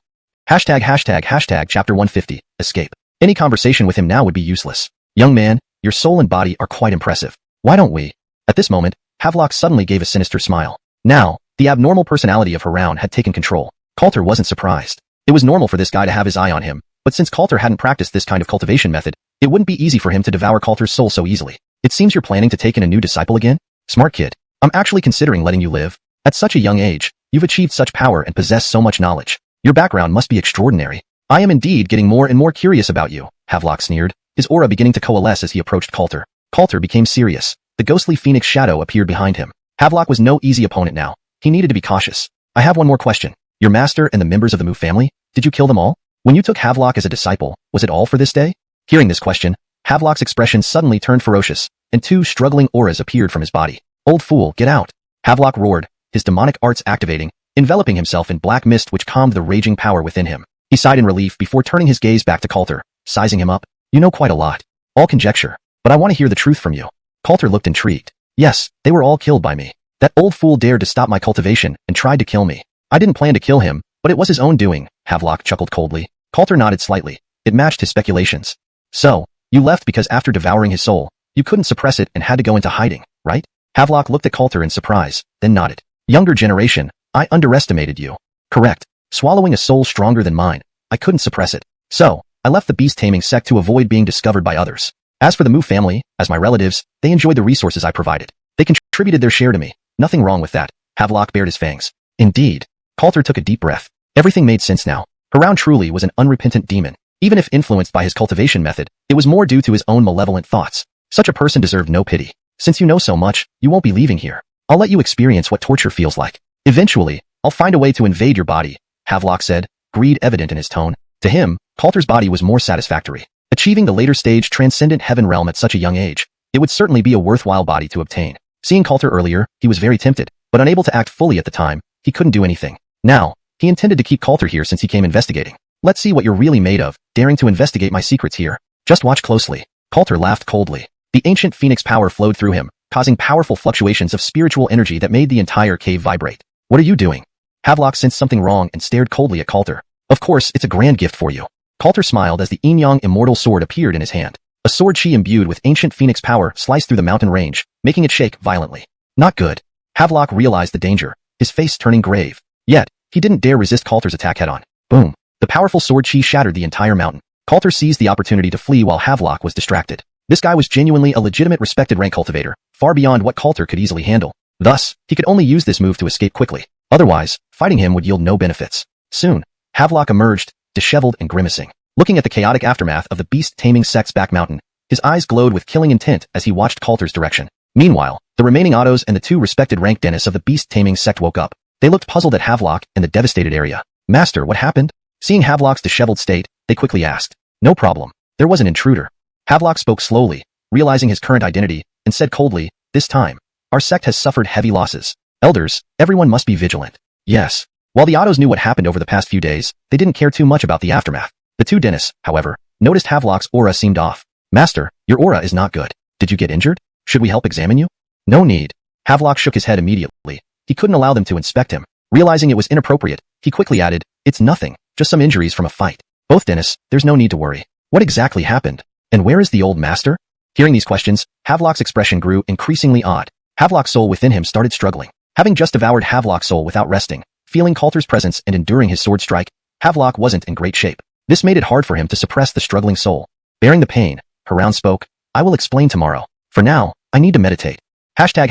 Hashtag chapter 150, escape. Any conversation with him now would be useless. Young man, your soul and body are quite impressive. Why don't we? At this moment, Havelock suddenly gave a sinister smile. Now, the abnormal personality of Haroun had taken control. Coulter wasn't surprised. It was normal for this guy to have his eye on him, but since Coulter hadn't practiced this kind of cultivation method, it wouldn't be easy for him to devour Coulter's soul so easily. It seems you're planning to take in a new disciple again? Smart kid. I'm actually considering letting you live. At such a young age, you've achieved such power and possess so much knowledge. Your background must be extraordinary. I am indeed getting more and more curious about you, Havelock sneered. his aura beginning to coalesce as he approached Coulter. Coulter became serious. The ghostly phoenix shadow appeared behind him. Havelock was no easy opponent now. He needed to be cautious. I have one more question. Your master and the members of the Mu family, did you kill them all? When you took Havelock as a disciple, was it all for this day? Hearing this question, Havelock's expression suddenly turned ferocious, and two struggling auras appeared from his body. Old fool, get out! Havelock roared, his demonic arts activating, enveloping himself in black mist which calmed the raging power within him. He sighed in relief before turning his gaze back to Coulter, sizing him up. You know quite a lot. All conjecture. But I want to hear the truth from you. Coulter looked intrigued. Yes, they were all killed by me. That old fool dared to stop my cultivation and tried to kill me. I didn't plan to kill him, but it was his own doing, Havelock chuckled coldly. Coulter nodded slightly. It matched his speculations. So, you left because after devouring his soul, you couldn't suppress it and had to go into hiding, right? Havelock looked at Coulter in surprise, then nodded. Younger generation, I underestimated you. Correct. Swallowing a soul stronger than mine, I couldn't suppress it. So, I left the beast-taming sect to avoid being discovered by others. As for the Mu family, as my relatives, they enjoyed the resources I provided. They contributed their share to me. Nothing wrong with that. Havelock bared his fangs. Indeed. Coulter took a deep breath. Everything made sense now. Haroun truly was an unrepentant demon. Even if influenced by his cultivation method, it was more due to his own malevolent thoughts. Such a person deserved no pity. Since you know so much, you won't be leaving here. I'll let you experience what torture feels like. Eventually, I'll find a way to invade your body, Havelock said, greed evident in his tone. To him, Coulter's body was more satisfactory. Achieving the later stage transcendent heaven realm at such a young age, it would certainly be a worthwhile body to obtain. Seeing Coulter earlier, he was very tempted, but unable to act fully at the time, he couldn't do anything. Now, he intended to keep Coulter here since he came investigating. Let's see what you're really made of, daring to investigate my secrets here. Just watch closely. Coulter laughed coldly. The ancient phoenix power flowed through him, causing powerful fluctuations of spiritual energy that made the entire cave vibrate. What are you doing? Havelock sensed something wrong and stared coldly at Coulter. Of course, it's a grand gift for you. Coulter smiled as the Yin-Yang immortal sword appeared in his hand. A sword chi imbued with ancient phoenix power sliced through the mountain range, making it shake violently. Not good. Havelock realized the danger, his face turning grave. Yet, he didn't dare resist Coulter's attack head-on. Boom. The powerful sword chi shattered the entire mountain. Coulter seized the opportunity to flee while Havelock was distracted. This guy was genuinely a legitimate respected rank cultivator, far beyond what Coulter could easily handle. Thus, he could only use this move to escape quickly. Otherwise, fighting him would yield no benefits. Soon, Havelock emerged, disheveled and grimacing. Looking at the chaotic aftermath of the beast-taming sect's back mountain, his eyes glowed with killing intent as he watched Coulter's direction. Meanwhile, the remaining Ottos and the two respected rank dentists of the beast-taming sect woke up. They looked puzzled at Havelock and the devastated area. Master, what happened? Seeing Havelock's disheveled state, they quickly asked. No problem. There was an intruder. Havelock spoke slowly, realizing his current identity, and said coldly, this time, our sect has suffered heavy losses. Elders, everyone must be vigilant. Yes. While the Ottos knew what happened over the past few days, they didn't care too much about the aftermath. The two dentists, however, noticed Havelock's aura seemed off. Master, your aura is not good. Did you get injured? Should we help examine you? No need. Havelock shook his head immediately. He couldn't allow them to inspect him. Realizing it was inappropriate, he quickly added, it's nothing, just some injuries from a fight. Both dentists, there's no need to worry. What exactly happened? And where is the old master? Hearing these questions, Havelock's expression grew increasingly odd. Havelock's soul within him started struggling. Having just devoured Havelock's soul without resting, feeling Coulter's presence and enduring his sword strike, Havelock wasn't in great shape. This made it hard for him to suppress the struggling soul. Bearing the pain, Haroun spoke, I will explain tomorrow. For now, I need to meditate. Hashtag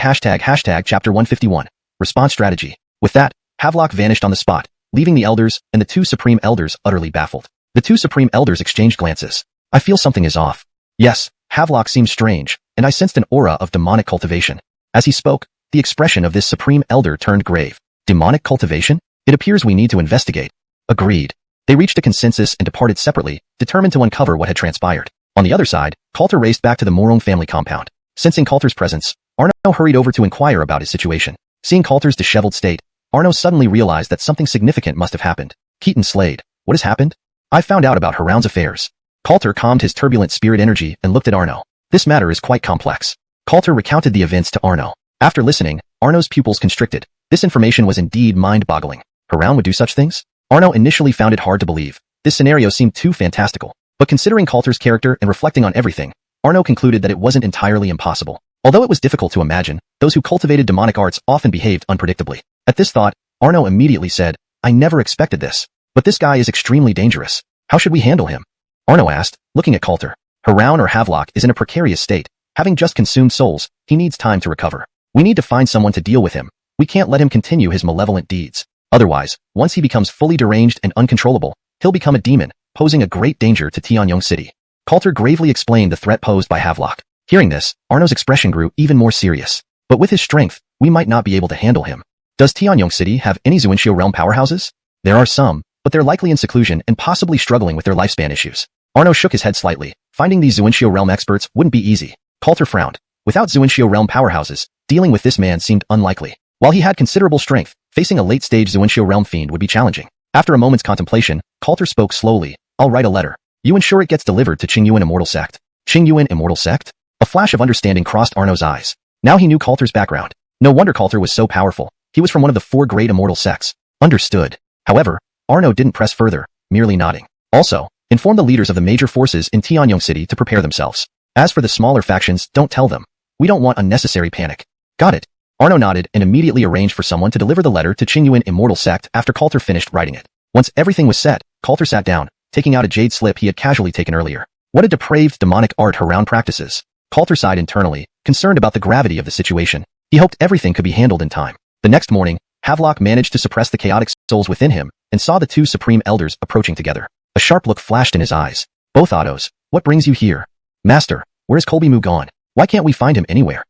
chapter 151. Response strategy. With that, Havelock vanished on the spot, leaving the elders and the two supreme elders utterly baffled. The two supreme elders exchanged glances. I feel something is off. Yes, Havelock seemed strange, and I sensed an aura of demonic cultivation. As he spoke, the expression of this supreme elder turned grave. Demonic cultivation? It appears we need to investigate. Agreed. They reached a consensus and departed separately, determined to uncover what had transpired. On the other side, Coulter raced back to the Morong family compound. Sensing Coulter's presence, Arno hurried over to inquire about his situation. Seeing Coulter's disheveled state, Arno suddenly realized that something significant must have happened. Keaton Slade, what has happened? I found out about Haroun's affairs. Coulter calmed his turbulent spirit energy and looked at Arno. This matter is quite complex. Coulter recounted the events to Arno. After listening, Arno's pupils constricted. This information was indeed mind-boggling. Haroun would do such things? Arno initially found it hard to believe. This scenario seemed too fantastical. But considering Coulter's character and reflecting on everything, Arno concluded that it wasn't entirely impossible. Although it was difficult to imagine, those who cultivated demonic arts often behaved unpredictably. At this thought, Arno immediately said, I never expected this. But this guy is extremely dangerous. How should we handle him? Arno asked, looking at Coulter. Haroun or Havelock is in a precarious state. Having just consumed souls, he needs time to recover. We need to find someone to deal with him. We can't let him continue his malevolent deeds. Otherwise, once he becomes fully deranged and uncontrollable, he'll become a demon, posing a great danger to Tianyong City. Coulter gravely explained the threat posed by Havelock. Hearing this, Arno's expression grew even more serious. But with his strength, we might not be able to handle him. Does Tianyong City have any Xianxia realm powerhouses? There are some, but they're likely in seclusion and possibly struggling with their lifespan issues. Arno shook his head slightly. Finding these Xianxia realm experts wouldn't be easy. Coulter frowned. Without Xianxia realm powerhouses, dealing with this man seemed unlikely. While he had considerable strength, facing a late-stage Xianxia realm fiend would be challenging. After a moment's contemplation, Coulter spoke slowly. I'll write a letter. You ensure it gets delivered to Qingyuan Immortal Sect. Qingyuan Immortal Sect? A flash of understanding crossed Arno's eyes. Now he knew Coulter's background. No wonder Coulter was so powerful. He was from one of the 4 great immortal sects. Understood. However, Arno didn't press further, merely nodding. Also, inform the leaders of the major forces in Tianyong City to prepare themselves. As for the smaller factions, don't tell them. We don't want unnecessary panic. Got it. Arno nodded and immediately arranged for someone to deliver the letter to Qingyuan Immortal Sect after Coulter finished writing it. Once everything was set, Coulter sat down, taking out a jade slip he had casually taken earlier. What a depraved demonic art Haroun practices. Coulter sighed internally, concerned about the gravity of the situation. He hoped everything could be handled in time. The next morning, Havelock managed to suppress the chaotic souls within him and saw the 2 supreme elders approaching together. A sharp look flashed in his eyes. Both Ottos, what brings you here? Master, where's Kolbimu gone? Why can't we find him anywhere?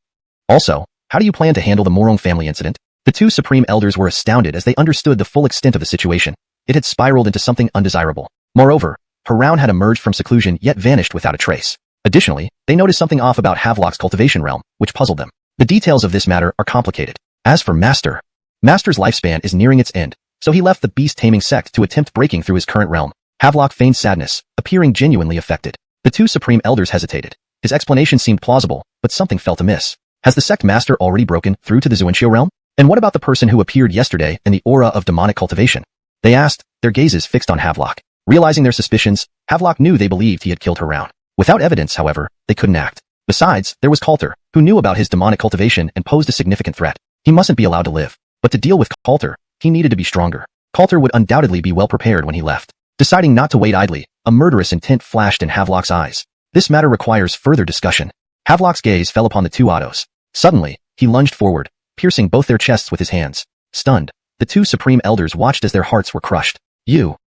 Also, how do you plan to handle the Morong family incident? The 2 supreme elders were astounded as they understood the full extent of the situation. It had spiraled into something undesirable. Moreover, Haroun had emerged from seclusion yet vanished without a trace. Additionally, they noticed something off about Havelock's cultivation realm, which puzzled them. The details of this matter are complicated. As for Master's lifespan is nearing its end, so he left the beast-taming sect to attempt breaking through his current realm. Havelock feigned sadness, appearing genuinely affected. The 2 supreme elders hesitated. His explanation seemed plausible, but something felt amiss. Has the sect master already broken through to the Xianxia realm? And what about the person who appeared yesterday in the aura of demonic cultivation? They asked, their gazes fixed on Havelock. Realizing their suspicions, Havelock knew they believed he had killed Haroun. Without evidence, however, they couldn't act. Besides, there was Coulter, who knew about his demonic cultivation and posed a significant threat. He mustn't be allowed to live. But to deal with Coulter, he needed to be stronger. Coulter would undoubtedly be well prepared when he left. Deciding not to wait idly, a murderous intent flashed in Havelock's eyes. This matter requires further discussion. Havelock's gaze fell upon the 2 Ottos. Suddenly, he lunged forward, piercing both their chests with his hands. Stunned, the 2 supreme elders watched as their hearts were crushed.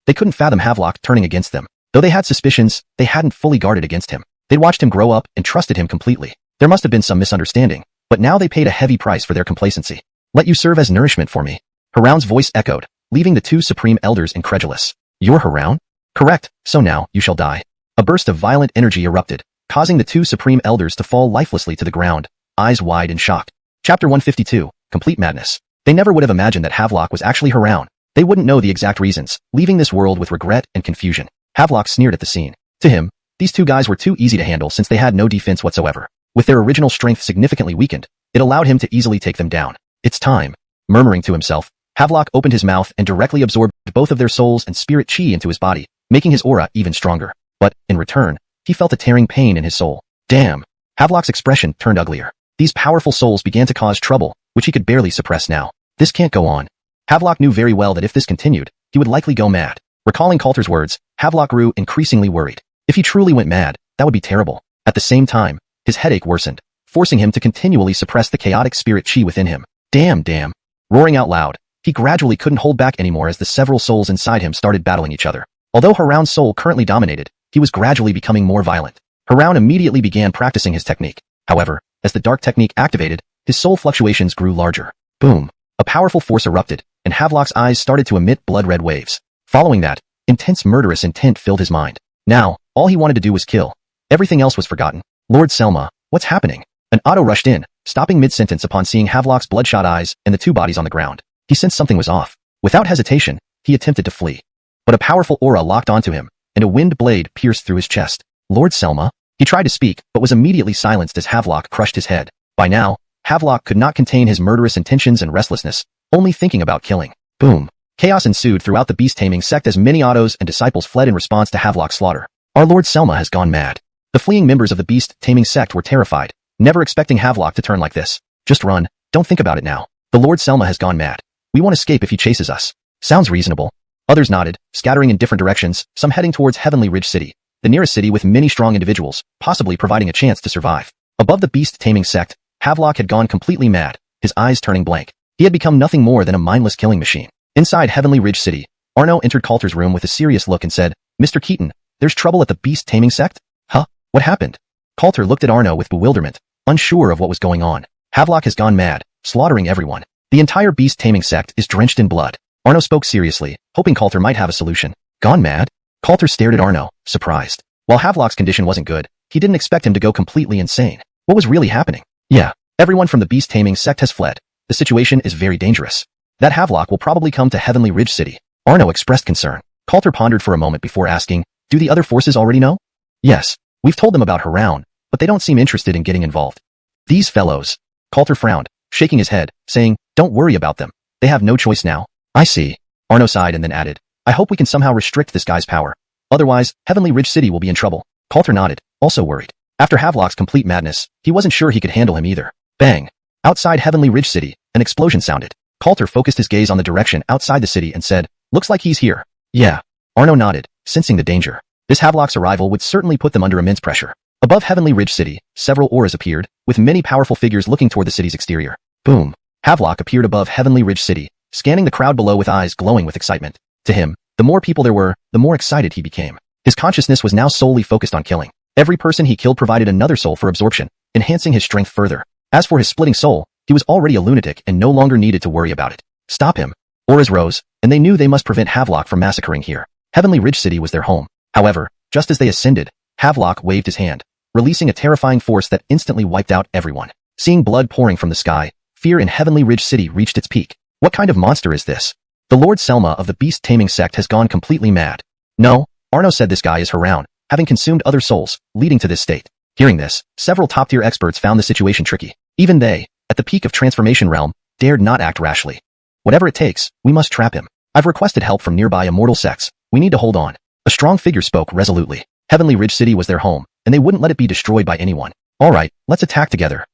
They couldn't fathom Havelock turning against them. Though they had suspicions, they hadn't fully guarded against him. They'd watched him grow up and trusted him completely. There must have been some misunderstanding, but now they paid a heavy price for their complacency. Let you serve as nourishment for me. Haroun's voice echoed, leaving the 2 supreme elders incredulous. You're Haroun? Correct, so now, you shall die. A burst of violent energy erupted, causing the 2 supreme elders to fall lifelessly to the ground, eyes wide in shock. Chapter 152, Complete Madness. They never would have imagined that Havelock was actually Haroun. They wouldn't know the exact reasons, leaving this world with regret and confusion. Havelock sneered at the scene. To him, these 2 guys were too easy to handle since they had no defense whatsoever. With their original strength significantly weakened, it allowed him to easily take them down. It's time. Murmuring to himself, Havelock opened his mouth and directly absorbed both of their souls and spirit chi into his body, making his aura even stronger. But, in return, he felt a tearing pain in his soul. Damn. Havelock's expression turned uglier. These powerful souls began to cause trouble, which he could barely suppress now. This can't go on. Havelock knew very well that if this continued, he would likely go mad. Recalling Coulter's words, Havelock grew increasingly worried. If he truly went mad, that would be terrible. At the same time, his headache worsened, forcing him to continually suppress the chaotic spirit chi within him. Damn. Roaring out loud, he gradually couldn't hold back anymore as the several souls inside him started battling each other. Although Haroun's soul currently dominated, he was gradually becoming more violent. Haroun immediately began practicing his technique. However, as the dark technique activated, his soul fluctuations grew larger. Boom. A powerful force erupted, and Havelock's eyes started to emit blood-red waves. Following that, intense murderous intent filled his mind. Now, all he wanted to do was kill. Everything else was forgotten. Lord Selma, what's happening? An Otto rushed in, stopping mid-sentence upon seeing Havelock's bloodshot eyes and the 2 bodies on the ground. He sensed something was off. Without hesitation, he attempted to flee. But a powerful aura locked onto him, and a wind blade pierced through his chest. Lord Selma? He tried to speak, but was immediately silenced as Havelock crushed his head. By now, Havelock could not contain his murderous intentions and restlessness, only thinking about killing. Boom. Chaos ensued throughout the beast-taming sect as many Ottos and disciples fled in response to Havelock's slaughter. Our Lord Selma has gone mad. The fleeing members of the beast-taming sect were terrified, never expecting Havelock to turn like this. Just run, don't think about it now. The Lord Selma has gone mad. We won't escape if he chases us. Sounds reasonable. Others nodded, scattering in different directions, some heading towards Heavenly Ridge City, the nearest city with many strong individuals, possibly providing a chance to survive. Above the beast-taming sect, Havelock had gone completely mad, his eyes turning blank. He had become nothing more than a mindless killing machine. Inside Heavenly Ridge City, Arno entered Coulter's room with a serious look and said, Mr. Keaton, there's trouble at the beast-taming sect? Huh? What happened? Coulter looked at Arno with bewilderment, unsure of what was going on. Havelock has gone mad, slaughtering everyone. The entire beast-taming sect is drenched in blood. Arno spoke seriously, hoping Coulter might have a solution. Gone mad? Coulter stared at Arno, surprised. While Havelock's condition wasn't good, he didn't expect him to go completely insane. What was really happening? Yeah, everyone from the beast-taming sect has fled. The situation is very dangerous. That Havelock will probably come to Heavenly Ridge City. Arno expressed concern. Coulter pondered for a moment before asking, do the other forces already know? Yes, we've told them about Haroun, but they don't seem interested in getting involved. These fellows. Coulter frowned, shaking his head, saying, don't worry about them. They have no choice now. I see. Arno sighed and then added, I hope we can somehow restrict this guy's power. Otherwise, Heavenly Ridge City will be in trouble. Coulter nodded, also worried. After Havelock's complete madness, he wasn't sure he could handle him either. Bang! Outside Heavenly Ridge City, an explosion sounded. Coulter focused his gaze on the direction outside the city and said, looks like he's here. Yeah. Arno nodded, sensing the danger. This Havelock's arrival would certainly put them under immense pressure. Above Heavenly Ridge City, several auras appeared, with many powerful figures looking toward the city's exterior. Boom! Havelock appeared above Heavenly Ridge City, scanning the crowd below with eyes glowing with excitement. To him, the more people there were, the more excited he became. His consciousness was now solely focused on killing. Every person he killed provided another soul for absorption, enhancing his strength further. As for his splitting soul, he was already a lunatic and no longer needed to worry about it. Stop him. Auras rose, and they knew they must prevent Havelock from massacring here. Heavenly Ridge City was their home. However, just as they ascended, Havelock waved his hand, releasing a terrifying force that instantly wiped out everyone. Seeing blood pouring from the sky, fear in Heavenly Ridge City reached its peak. What kind of monster is this? The Lord Selma of the beast-taming sect has gone completely mad. No, Arno said this guy is Haroun, having consumed other souls, leading to this state. Hearing this, several top-tier experts found the situation tricky. Even they, at the peak of transformation realm, dared not act rashly. Whatever it takes, we must trap him. I've requested help from nearby immortal sects. We need to hold on. A strong figure spoke resolutely. Heavenly Ridge City was their home, and they wouldn't let it be destroyed by anyone. All right, let's attack together.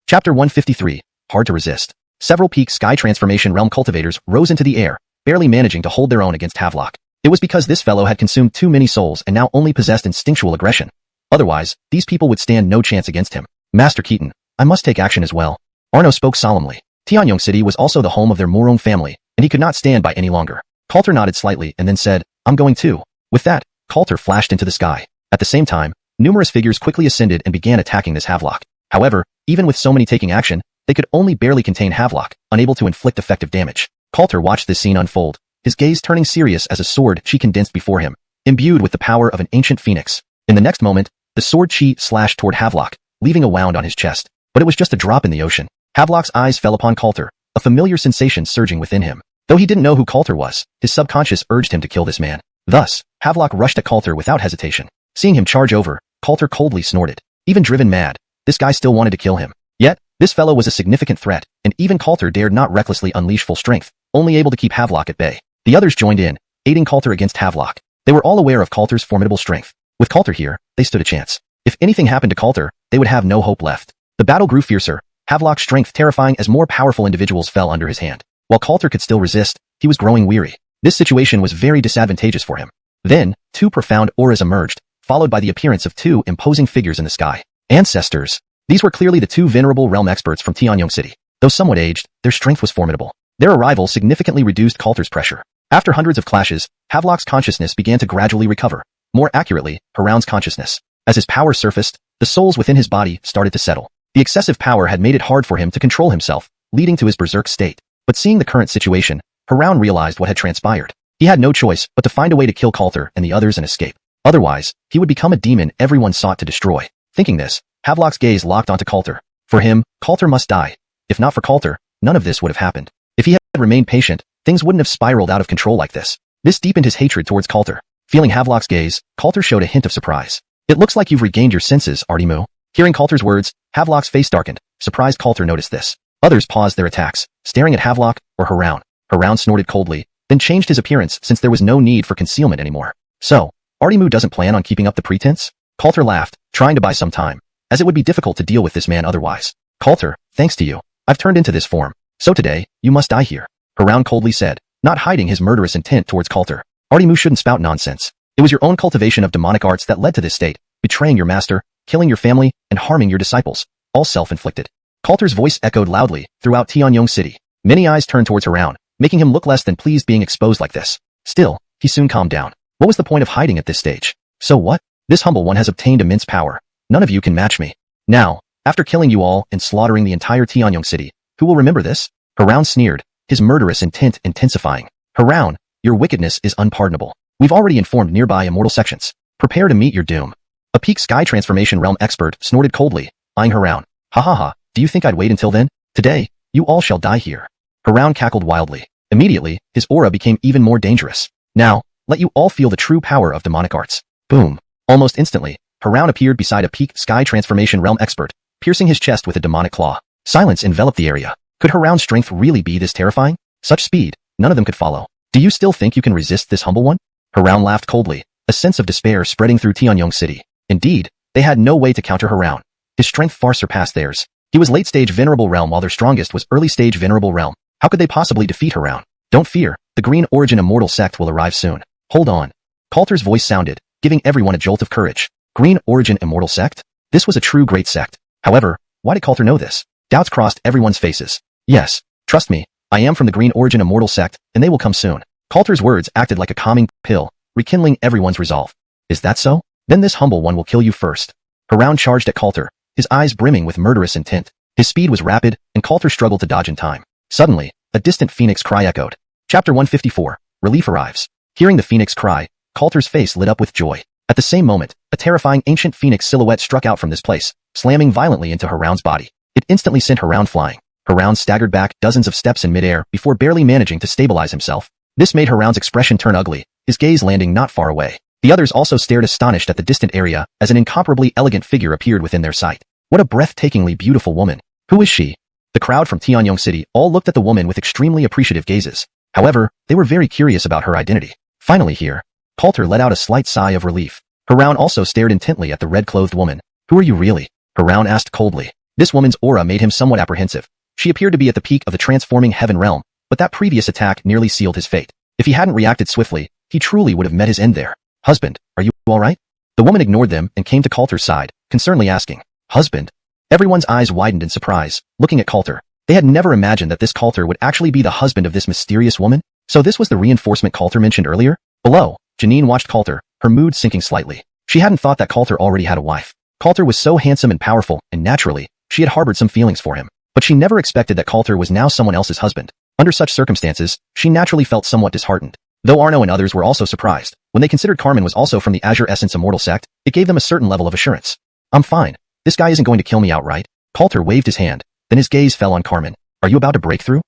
Chapter 153. Hard to resist. Several peak sky transformation realm cultivators rose into the air, barely managing to hold their own against Havelock. It was because this fellow had consumed too many souls and now only possessed instinctual aggression. Otherwise, these people would stand no chance against him. Master Keaton, I must take action as well. Arno spoke solemnly. Tianyong City was also the home of their Morong family, and he could not stand by any longer. Coulter nodded slightly and then said, I'm going too. With that, Coulter flashed into the sky. At the same time, numerous figures quickly ascended and began attacking this Havelock. However, even with so many taking action, they could only barely contain Havelock, unable to inflict effective damage. Coulter watched this scene unfold, his gaze turning serious as a sword chi condensed before him, imbued with the power of an ancient phoenix. In the next moment, the sword chi slashed toward Havelock, leaving a wound on his chest. But it was just a drop in the ocean. Havelock's eyes fell upon Coulter, a familiar sensation surging within him. Though he didn't know who Coulter was, his subconscious urged him to kill this man. Thus, Havelock rushed at Coulter without hesitation. Seeing him charge over, Coulter coldly snorted. Even driven mad, this guy still wanted to kill him. Yet, this fellow was a significant threat, and even Coulter dared not recklessly unleash full strength, only able to keep Havelock at bay. The others joined in, aiding Coulter against Havelock. They were all aware of Coulter's formidable strength. With Coulter here, they stood a chance. If anything happened to Coulter, they would have no hope left. The battle grew fiercer, Havelock's strength terrifying as more powerful individuals fell under his hand. While Coulter could still resist, he was growing weary. This situation was very disadvantageous for him. Then, two profound auras emerged, followed by the appearance of two imposing figures in the sky. Ancestors. These were clearly the two venerable realm experts from Tianyong City. Though somewhat aged, their strength was formidable. Their arrival significantly reduced Coulter's pressure. After hundreds of clashes, Havelock's consciousness began to gradually recover. More accurately, Haroun's consciousness. As his power surfaced, the souls within his body started to settle. The excessive power had made it hard for him to control himself, leading to his berserk state. But seeing the current situation, Haroun realized what had transpired. He had no choice but to find a way to kill Coulter and the others and escape. Otherwise, he would become a demon everyone sought to destroy. Thinking this, Havelock's gaze locked onto Coulter. For him, Coulter must die. If not for Coulter, none of this would have happened. If he had remained patient, things wouldn't have spiraled out of control like this. This deepened his hatred towards Coulter. Feeling Havelock's gaze, Coulter showed a hint of surprise. It looks like you've regained your senses, Artimu. Hearing Coulter's words, Havelock's face darkened. Surprised Coulter noticed this. Others paused their attacks, staring at Havelock or Haroun. Haroun snorted coldly, then changed his appearance since there was no need for concealment anymore. So, Artimu doesn't plan on keeping up the pretense? Coulter laughed, trying to buy some time, as it would be difficult to deal with this man otherwise. Coulter, thanks to you, I've turned into this form. So today, you must die here. Haroun coldly said, not hiding his murderous intent towards Coulter. Artimu shouldn't spout nonsense. It was your own cultivation of demonic arts that led to this state, betraying your master, killing your family, and harming your disciples, all self-inflicted. Coulter's voice echoed loudly throughout Tianyong City. Many eyes turned towards Haroun, making him look less than pleased being exposed like this. Still, he soon calmed down. What was the point of hiding at this stage? So what? This humble one has obtained immense power. None of you can match me. Now, after killing you all and slaughtering the entire Tianyong city, who will remember this? Haroun sneered, his murderous intent intensifying. Haroun, your wickedness is unpardonable. We've already informed nearby immortal sections. Prepare to meet your doom. A peak sky transformation realm expert snorted coldly, eyeing Haroun. Ha ha ha, do you think I'd wait until then? Today, you all shall die here. Haroun cackled wildly. Immediately, his aura became even more dangerous. Now, let you all feel the true power of demonic arts. Boom. Almost instantly, Haroun appeared beside a peak sky transformation realm expert, piercing his chest with a demonic claw. Silence enveloped the area. Could Haroun's strength really be this terrifying? Such speed, none of them could follow. Do you still think you can resist this humble one? Haroun laughed coldly, a sense of despair spreading through Tianyong City. Indeed, they had no way to counter Haroun. His strength far surpassed theirs. He was late-stage Venerable Realm while their strongest was early-stage Venerable Realm. How could they possibly defeat Haroun? Don't fear, the Green Origin Immortal Sect will arrive soon. Hold on. Coulter's voice sounded, giving everyone a jolt of courage. Green Origin Immortal Sect? This was a true great sect. However, why did Coulter know this? Doubts crossed everyone's faces. Yes, trust me, I am from the Green Origin Immortal Sect, and they will come soon. Coulter's words acted like a calming pill, rekindling everyone's resolve. Is that so? Then this humble one will kill you first. Haroun charged at Coulter, his eyes brimming with murderous intent. His speed was rapid, and Coulter struggled to dodge in time. Suddenly, a distant phoenix cry echoed. Chapter 154, Relief arrives. Hearing the phoenix cry, Coulter's face lit up with joy. At the same moment, a terrifying ancient phoenix silhouette struck out from this place, slamming violently into Haroun's body. It instantly sent Haroun flying. Haroun staggered back dozens of steps in midair before barely managing to stabilize himself. This made Haroun's expression turn ugly, his gaze landing not far away. The others also stared astonished at the distant area as an incomparably elegant figure appeared within their sight. What a breathtakingly beautiful woman. Who is she? The crowd from Tianyong City all looked at the woman with extremely appreciative gazes. However, they were very curious about her identity. Finally here, Coulter let out a slight sigh of relief. Haroun also stared intently at the red-clothed woman. Who are you really? Haroun asked coldly. This woman's aura made him somewhat apprehensive. She appeared to be at the peak of the transforming heaven realm, but that previous attack nearly sealed his fate. If he hadn't reacted swiftly, he truly would have met his end there. Husband, are you all right? The woman ignored them and came to Coulter's side, concernedly asking, Husband? Everyone's eyes widened in surprise, looking at Coulter. They had never imagined that this Coulter would actually be the husband of this mysterious woman. So this was the reinforcement Coulter mentioned earlier? Below, Janine watched Coulter, her mood sinking slightly. She hadn't thought that Coulter already had a wife. Coulter was so handsome and powerful, and naturally, she had harbored some feelings for him. But she never expected that Coulter was now someone else's husband. Under such circumstances, she naturally felt somewhat disheartened. Though Arno and others were also surprised, when they considered Carmen was also from the Azure Essence Immortal Sect, it gave them a certain level of assurance. I'm fine. This guy isn't going to kill me outright. Coulter waved his hand, then his gaze fell on Carmen. Are you about to break through?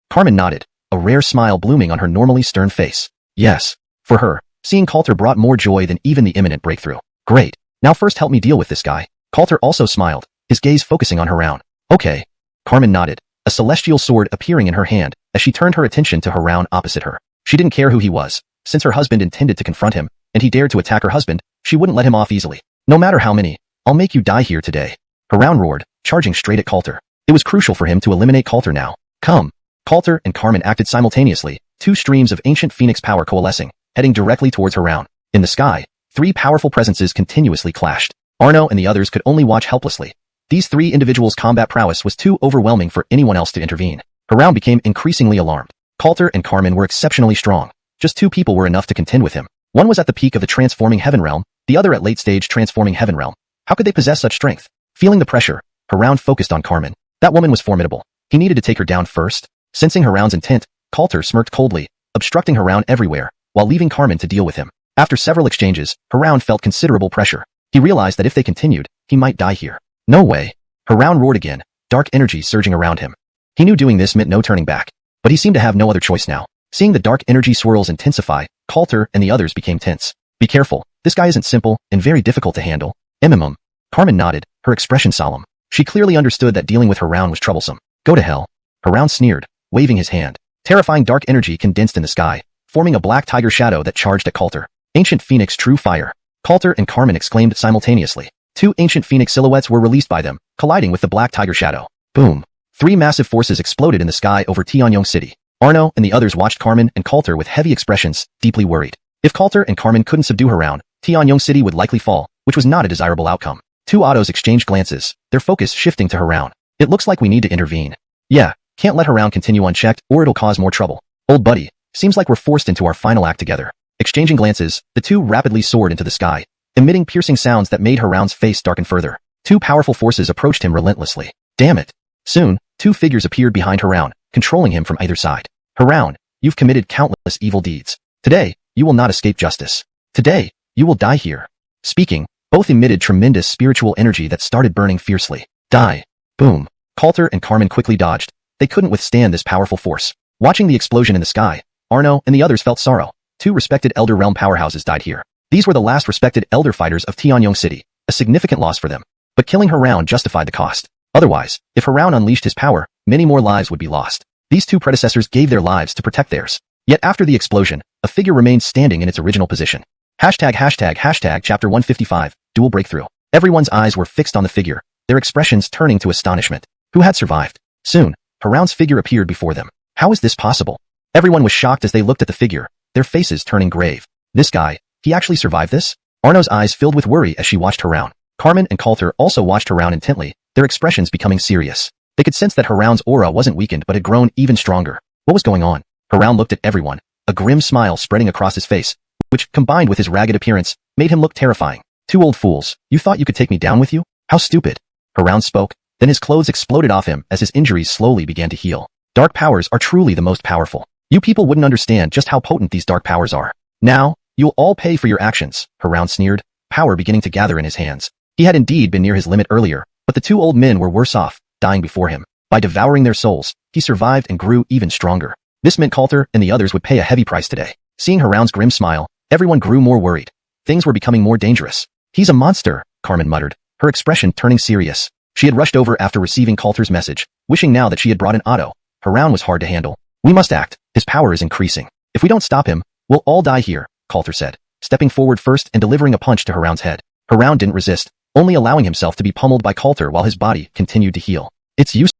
Carmen nodded, a rare smile blooming on her normally stern face. Yes. For her, seeing Coulter brought more joy than even the imminent breakthrough. Great. Now first help me deal with this guy. Coulter also smiled, his gaze focusing on Haroun. Okay. Carmen nodded, a celestial sword appearing in her hand as she turned her attention to Haroun opposite her. She didn't care who he was. Since her husband intended to confront him, and he dared to attack her husband, she wouldn't let him off easily. No matter how many, I'll make you die here today. Haroun roared, charging straight at Coulter. It was crucial for him to eliminate Coulter now. Come. Coulter and Carmen acted simultaneously, two streams of ancient phoenix power coalescing, heading directly towards Haroun. In the sky, three powerful presences continuously clashed. Arno and the others could only watch helplessly. These three individuals' combat prowess was too overwhelming for anyone else to intervene. Haroun became increasingly alarmed. Coulter and Carmen were exceptionally strong. Just two people were enough to contend with him. One was at the peak of the transforming heaven realm, the other at late-stage transforming heaven realm. How could they possess such strength? Feeling the pressure, Haroun focused on Carmen. That woman was formidable. He needed to take her down first. Sensing Haroun's intent, Coulter smirked coldly, obstructing Haroun everywhere, while leaving Carmen to deal with him. After several exchanges, Haroun felt considerable pressure. He realized that if they continued, he might die here. No way. Haroun roared again, dark energy surging around him. He knew doing this meant no turning back, but he seemed to have no other choice now. Seeing the dark energy swirls intensify, Coulter and the others became tense. Be careful, this guy isn't simple and very difficult to handle. Carmen nodded, her expression solemn. She clearly understood that dealing with Haroun was troublesome. Go to hell. Haroun sneered, waving his hand. Terrifying dark energy condensed in the sky, forming a black tiger shadow that charged at Coulter. Ancient Phoenix True Fire. Coulter and Carmen exclaimed simultaneously. Two ancient phoenix silhouettes were released by them, colliding with the black tiger shadow. Boom. Three massive forces exploded in the sky over Tianyong City. Arno and the others watched Carmen and Coulter with heavy expressions, deeply worried. If Coulter and Carmen couldn't subdue Haroun, Tianyong City would likely fall, which was not a desirable outcome. Two autos exchanged glances, their focus shifting to Haroun. It looks like we need to intervene. Yeah, Can't let her round continue unchecked or it'll cause more trouble. Old buddy, seems like we're forced into our final act together. Exchanging glances, the two rapidly soared into the sky, emitting piercing sounds that made Haroun's face darken further. Two powerful forces approached him relentlessly. Damn it. Soon, two figures appeared behind Haroun, controlling him from either side. Haroun, you've committed countless evil deeds. Today, you will not escape justice. Today, you will die here. Speaking, both emitted tremendous spiritual energy that started burning fiercely. Die. Boom. Coulter and Carmen quickly dodged. They couldn't withstand this powerful force. Watching the explosion in the sky, Arno and the others felt sorrow. Two respected Elder Realm powerhouses died here. These were the last respected Elder fighters of Tianyong City, a significant loss for them. But killing Haroun justified the cost. Otherwise, if Haroun unleashed his power, many more lives would be lost. These two predecessors gave their lives to protect theirs. Yet after the explosion, a figure remained standing in its original position. Hashtag chapter 155, dual breakthrough. Everyone's eyes were fixed on the figure, their expressions turning to astonishment. Who had survived? Soon, Haroun's figure appeared before them. How is this possible? Everyone was shocked as they looked at the figure, their faces turning grave. This guy, he actually survived this? Arno's eyes filled with worry as she watched Haroun. Carmen and Coulter also watched Haroun intently, their expressions becoming serious. They could sense that Haroun's aura wasn't weakened but had grown even stronger. What was going on? Haroun looked at everyone, a grim smile spreading across his face, which, combined with his ragged appearance, made him look terrifying. Two old fools, you thought you could take me down with you? How stupid. Haroun spoke, then his clothes exploded off him as his injuries slowly began to heal. Dark powers are truly the most powerful. You people wouldn't understand just how potent these dark powers are. Now, you'll all pay for your actions, Haroun sneered, power beginning to gather in his hands. He had indeed been near his limit earlier, but the two old men were worse off, dying before him. By devouring their souls, he survived and grew even stronger. This meant Coulter and the others would pay a heavy price today. Seeing Haroun's grim smile, everyone grew more worried. Things were becoming more dangerous. He's a monster, Carmen muttered, her expression turning serious. She had rushed over after receiving Coulter's message, wishing now that she had brought an auto. Haroun was hard to handle. We must act. His power is increasing. If we don't stop him, we'll all die here, Coulter said, stepping forward first and delivering a punch to Haroun's head. Haroun didn't resist, only allowing himself to be pummeled by Coulter while his body continued to heal. It's useless.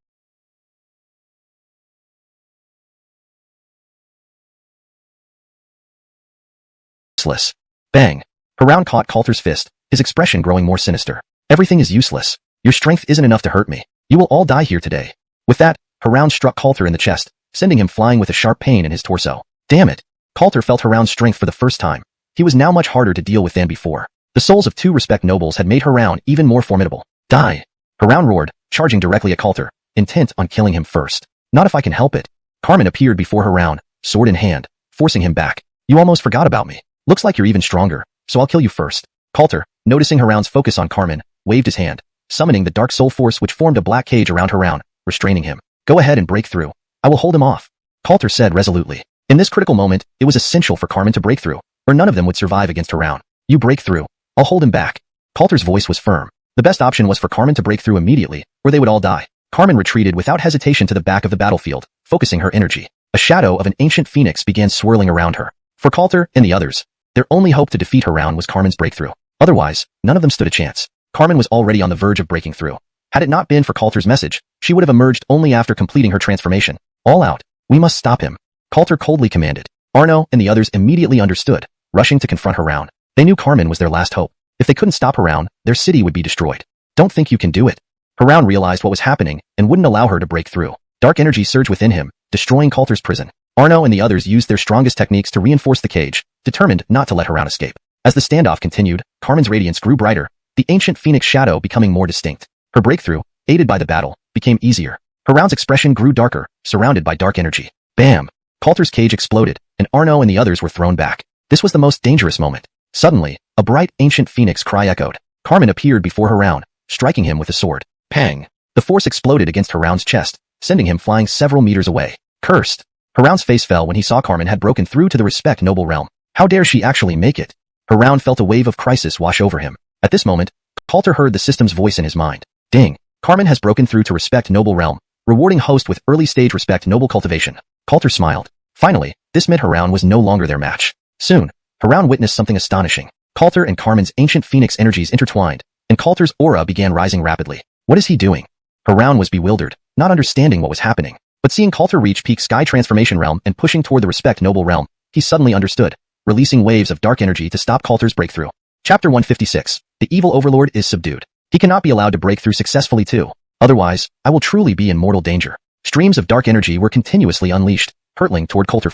Bang. Haroun caught Coulter's fist, his expression growing more sinister. Everything is useless. Your strength isn't enough to hurt me. You will all die here today. With that, Haroun struck Coulter in the chest, sending him flying with a sharp pain in his torso. Damn it. Coulter felt Haroun's strength for the first time. He was now much harder to deal with than before. The souls of two respect nobles had made Haroun even more formidable. Die. Haroun roared, charging directly at Coulter, intent on killing him first. Not if I can help it. Carmen appeared before Haroun, sword in hand, forcing him back. You almost forgot about me. Looks like you're even stronger, so I'll kill you first. Coulter, noticing Haroun's focus on Carmen, waved his hand, summoning the dark soul force which formed a black cage around Haroun, restraining him. Go ahead and break through. I will hold him off. Coulter said resolutely. In this critical moment, it was essential for Carmen to break through, or none of them would survive against Haroun. You break through. I'll hold him back. Coulter's voice was firm. The best option was for Carmen to break through immediately, or they would all die. Carmen retreated without hesitation to the back of the battlefield, focusing her energy. A shadow of an ancient phoenix began swirling around her. For Coulter and the others, their only hope to defeat Haroun was Carmen's breakthrough. Otherwise, none of them stood a chance. Carmen was already on the verge of breaking through. Had it not been for Coulter's message, she would have emerged only after completing her transformation. All out. We must stop him. Coulter coldly commanded. Arno and the others immediately understood, rushing to confront Haroun. They knew Carmen was their last hope. If they couldn't stop Haroun, their city would be destroyed. Don't think you can do it. Haroun realized what was happening and wouldn't allow her to break through. Dark energy surged within him, destroying Coulter's prison. Arno and the others used their strongest techniques to reinforce the cage, determined not to let Haroun escape. As the standoff continued, Carmen's radiance grew brighter, the ancient phoenix shadow becoming more distinct. Her breakthrough, aided by the battle, became easier. Haroun's expression grew darker, surrounded by dark energy. Bam! Coulter's cage exploded, and Arno and the others were thrown back. This was the most dangerous moment. Suddenly, a bright ancient phoenix cry echoed. Carmen appeared before Haroun, striking him with a sword. Pang! The force exploded against Haroun's chest, sending him flying several meters away. Cursed! Haroun's face fell when he saw Carmen had broken through to the respect noble realm. How dare she actually make it? Haroun felt a wave of crisis wash over him. At this moment, Coulter heard the system's voice in his mind. Ding! Carmen has broken through to respect noble realm, rewarding host with early stage respect noble cultivation. Coulter smiled. Finally, this meant Haroun was no longer their match. Soon, Haroun witnessed something astonishing. Coulter and Carmen's ancient phoenix energies intertwined, and Coulter's aura began rising rapidly. What is he doing? Haroun was bewildered, not understanding what was happening. But seeing Coulter reach peak sky transformation realm and pushing toward the respect noble realm, he suddenly understood, releasing waves of dark energy to stop Coulter's breakthrough. Chapter 156. The evil overlord is subdued. He cannot be allowed to break through successfully too. Otherwise, I will truly be in mortal danger. Streams of dark energy were continuously unleashed, hurtling toward Coulter.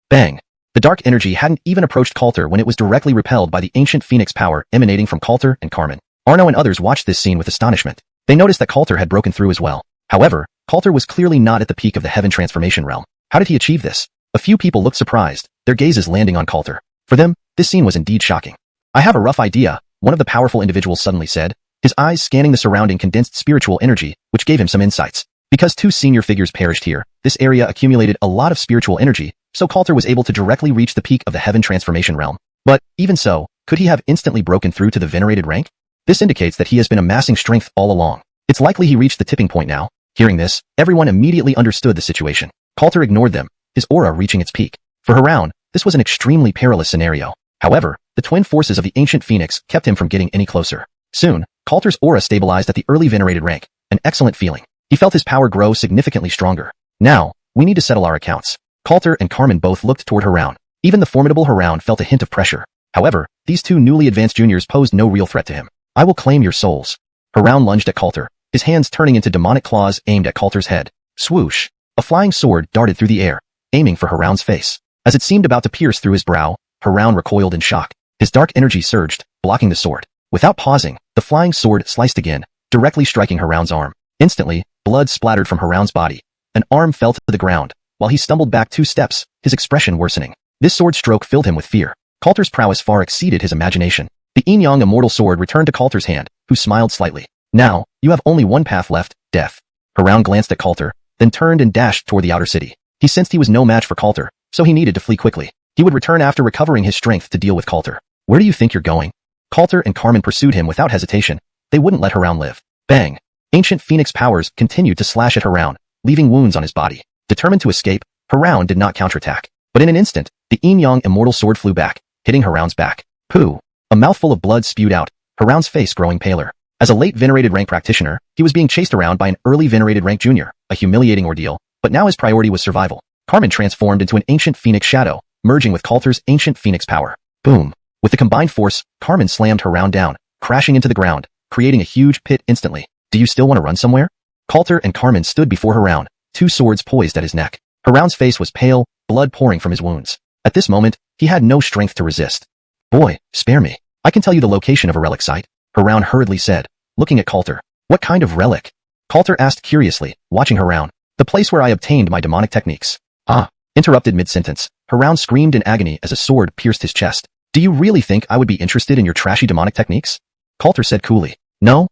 Bang! The dark energy hadn't even approached Coulter when it was directly repelled by the ancient phoenix power emanating from Coulter and Carmen. Arno and others watched this scene with astonishment. They noticed that Coulter had broken through as well. However, Coulter was clearly not at the peak of the heaven transformation realm. How did he achieve this? A few people looked surprised, their gazes landing on Coulter. For them, this scene was indeed shocking. I have a rough idea, one of the powerful individuals suddenly said, his eyes scanning the surrounding condensed spiritual energy, which gave him some insights. Because two senior figures perished here, this area accumulated a lot of spiritual energy, so Coulter was able to directly reach the peak of the heaven transformation realm. But, even so, could he have instantly broken through to the venerated rank? This indicates that he has been amassing strength all along. It's likely he reached the tipping point now. Hearing this, everyone immediately understood the situation. Coulter ignored them, his aura reaching its peak. For Haroun, this was an extremely perilous scenario. However, the twin forces of the ancient phoenix kept him from getting any closer. Soon, Coulter's aura stabilized at the early venerated rank, an excellent feeling. He felt his power grow significantly stronger. Now, we need to settle our accounts. Coulter and Carmen both looked toward Haroun. Even the formidable Haroun felt a hint of pressure. However, these two newly advanced juniors posed no real threat to him. I will claim your souls. Haroun lunged at Coulter, his hands turning into demonic claws aimed at Coulter's head. Swoosh! A flying sword darted through the air, aiming for Haroun's face. As it seemed about to pierce through his brow, Haroun recoiled in shock. His dark energy surged, blocking the sword. Without pausing, the flying sword sliced again, directly striking Haroun's arm. Instantly, blood splattered from Haroun's body. An arm fell to the ground. While he stumbled back 2 steps, his expression worsening. This sword stroke filled him with fear. Coulter's prowess far exceeded his imagination. The Yin-Yang immortal sword returned to Coulter's hand, who smiled slightly. Now, you have only one path left, death. Haroun glanced at Coulter, then turned and dashed toward the outer city. He sensed he was no match for Coulter, so he needed to flee quickly. He would return after recovering his strength to deal with Coulter. Where do you think you're going? Coulter and Carmen pursued him without hesitation. They wouldn't let Haroun live. Bang! Ancient phoenix powers continued to slash at Haroun, leaving wounds on his body. Determined to escape, Haroun did not counterattack. But in an instant, the Yin-Yang immortal sword flew back, hitting Haroun's back. Pooh! A mouthful of blood spewed out, Haroun's face growing paler. As a late venerated rank practitioner, he was being chased around by an early venerated rank junior, a humiliating ordeal, but now his priority was survival. Carmen transformed into an ancient phoenix shadow, merging with Coulter's ancient phoenix power. Boom! With the combined force, Carmen slammed Haroun down, crashing into the ground, creating a huge pit instantly. Do you still want to run somewhere? Coulter and Carmen stood before Haroun, 2 swords poised at his neck. Haroun's face was pale, blood pouring from his wounds. At this moment, he had no strength to resist. Boy, spare me. I can tell you the location of a relic site, Haroun hurriedly said, looking at Coulter. What kind of relic? Coulter asked curiously, watching Haroun. The place where I obtained my demonic techniques. Ah, interrupted mid-sentence. Haroun screamed in agony as a sword pierced his chest. Do you really think I would be interested in your trashy demonic techniques? Coulter said coolly. No.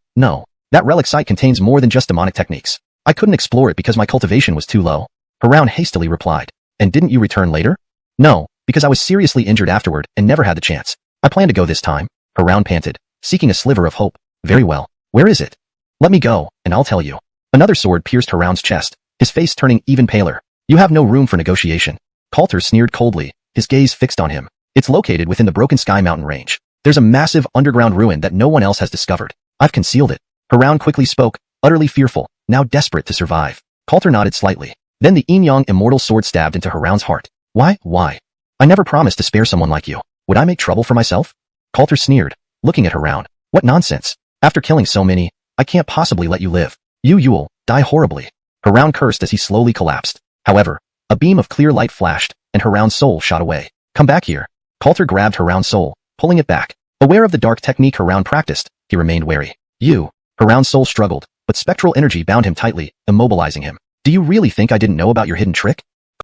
That relic site contains more than just demonic techniques. I couldn't explore it because my cultivation was too low. Haroun hastily replied. And didn't you return later? No, because I was seriously injured afterward and never had the chance. I plan to go this time. Haroun panted, seeking a sliver of hope. Very well. Where is it? Let me go, and I'll tell you. Another sword pierced Haroun's chest, his face turning even paler. You have no room for negotiation. Coulter sneered coldly, his gaze fixed on him. It's located within the Broken Sky mountain range. There's a massive underground ruin that no one else has discovered. I've concealed it. Haroun quickly spoke, utterly fearful, now desperate to survive. Coulter nodded slightly. Then the Yin-Yang immortal sword stabbed into Haroun's heart. Why? I never promised to spare someone like you. Would I make trouble for myself? Coulter sneered, looking at Haroun. What nonsense. After killing so many, I can't possibly let you live. You'll die horribly. Haroun cursed as he slowly collapsed. However, a beam of clear light flashed, and Haroun's soul shot away. Come back here. Coulter grabbed Haroun's soul, pulling it back. Aware of the dark technique Haroun practiced, he remained wary. Haroun's soul struggled, but spectral energy bound him tightly, immobilizing him. Do you really think I didn't know about your hidden trick?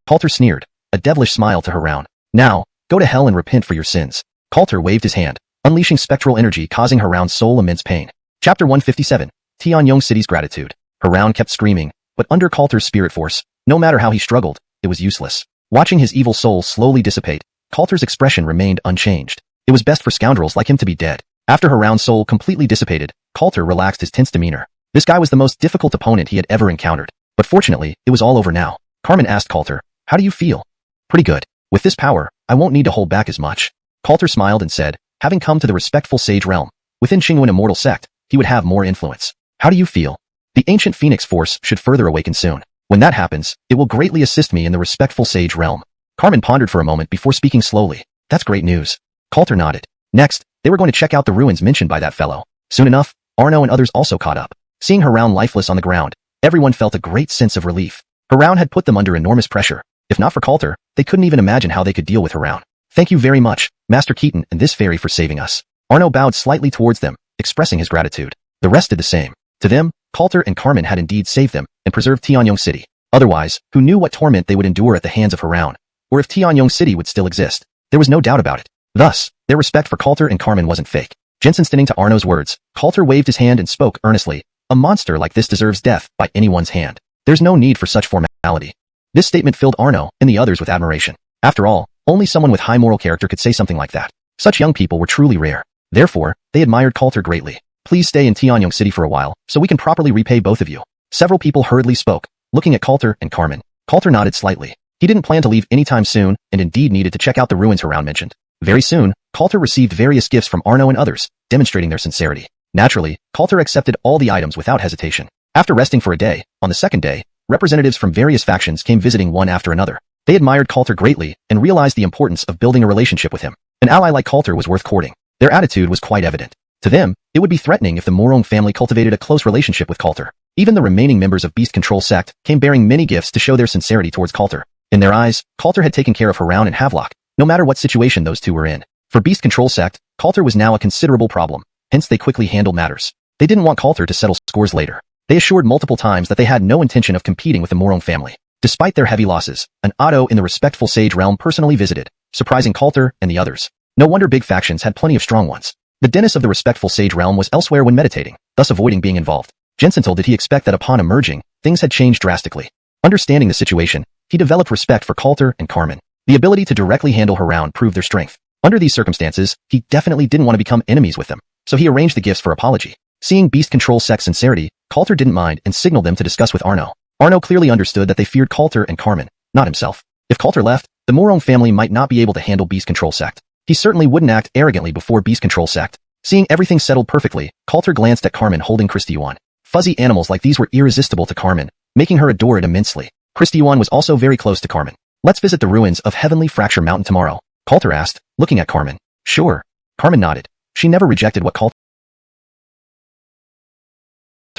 Coulter sneered, a devilish smile to Haroun. Now, go to hell and repent for your sins. Coulter waved his hand, unleashing spectral energy causing Haroun's soul immense pain. Chapter 157, Tianyong City's Gratitude. Haroun kept screaming, but under Coulter's spirit force, no matter how he struggled, it was useless. Watching his evil soul slowly dissipate, Coulter's expression remained unchanged. It was best for scoundrels like him to be dead. After Haroun's soul completely dissipated, Coulter relaxed his tense demeanor. This guy was the most difficult opponent he had ever encountered. But fortunately, it was all over now. Carmen asked Coulter, how do you feel? Pretty good. With this power, I won't need to hold back as much. Coulter smiled and said, having come to the respectful sage realm, within Xinguan immortal sect, he would have more influence. How do you feel? The ancient phoenix force should further awaken soon. When that happens, it will greatly assist me in the respectful sage realm. Carmen pondered for a moment before speaking slowly. That's great news. Coulter nodded. Next, they were going to check out the ruins mentioned by that fellow. Soon enough, Arno and others also caught up. Seeing Haroun lifeless on the ground, everyone felt a great sense of relief. Haroun had put them under enormous pressure. If not for Coulter, they couldn't even imagine how they could deal with Haroun. Thank you very much, Master Keaton and this fairy for saving us. Arno bowed slightly towards them, expressing his gratitude. The rest did the same. To them, Coulter and Carmen had indeed saved them and preserved Tianyong City. Otherwise, who knew what torment they would endure at the hands of Haroun, or if Tianyong City would still exist. There was no doubt about it. Thus, their respect for Coulter and Carmen wasn't fake. Jensen to Arno's words, Coulter waved his hand and spoke earnestly. A monster like this deserves death by anyone's hand. There's no need for such formality. This statement filled Arno and the others with admiration. After all, only someone with high moral character could say something like that. Such young people were truly rare. Therefore, they admired Coulter greatly. Please stay in Tianyong City for a while, so we can properly repay both of you. Several people hurriedly spoke, looking at Coulter and Carmen. Coulter nodded slightly. He didn't plan to leave anytime soon, and indeed needed to check out the ruins Haroun mentioned. Very soon, Coulter received various gifts from Arno and others, demonstrating their sincerity. Naturally, Coulter accepted all the items without hesitation. After resting for a day, on the second day, representatives from various factions came visiting one after another. They admired Coulter greatly and realized the importance of building a relationship with him. An ally like Coulter was worth courting. Their attitude was quite evident. To them, it would be threatening if the Morong family cultivated a close relationship with Coulter. Even the remaining members of Beast Control sect came bearing many gifts to show their sincerity towards Coulter. In their eyes, Coulter had taken care of Haroun and Havelock, no matter what situation those two were in. For Beast Control sect, Coulter was now a considerable problem, hence they quickly handled matters. They didn't want Coulter to settle scores later. They assured multiple times that they had no intention of competing with the Morong family. Despite their heavy losses, an Otto in the respectful sage realm personally visited, surprising Coulter and the others. No wonder big factions had plenty of strong ones. The Dennis of the respectful sage realm was elsewhere when meditating, thus avoiding being involved. Jensen did he expect that upon emerging, things had changed drastically. Understanding the situation, he developed respect for Coulter and Carmen. The ability to directly handle Haroun proved their strength. Under these circumstances, he definitely didn't want to become enemies with them, so he arranged the gifts for apology. Seeing Beast Control sect's sincerity, Coulter didn't mind and signaled them to discuss with Arno. Arno clearly understood that they feared Coulter and Carmen, not himself. If Coulter left, the Morong family might not be able to handle Beast Control sect. He certainly wouldn't act arrogantly before Beast Control sect. Seeing everything settled perfectly, Coulter glanced at Carmen holding Christy-Yuan. Fuzzy animals like these were irresistible to Carmen, making her adore it immensely. Christy-Yuan was also very close to Carmen. Let's visit the ruins of Heavenly Fracture Mountain tomorrow, Coulter asked, looking at Carmen. Sure. Carmen nodded. She never rejected what Coulter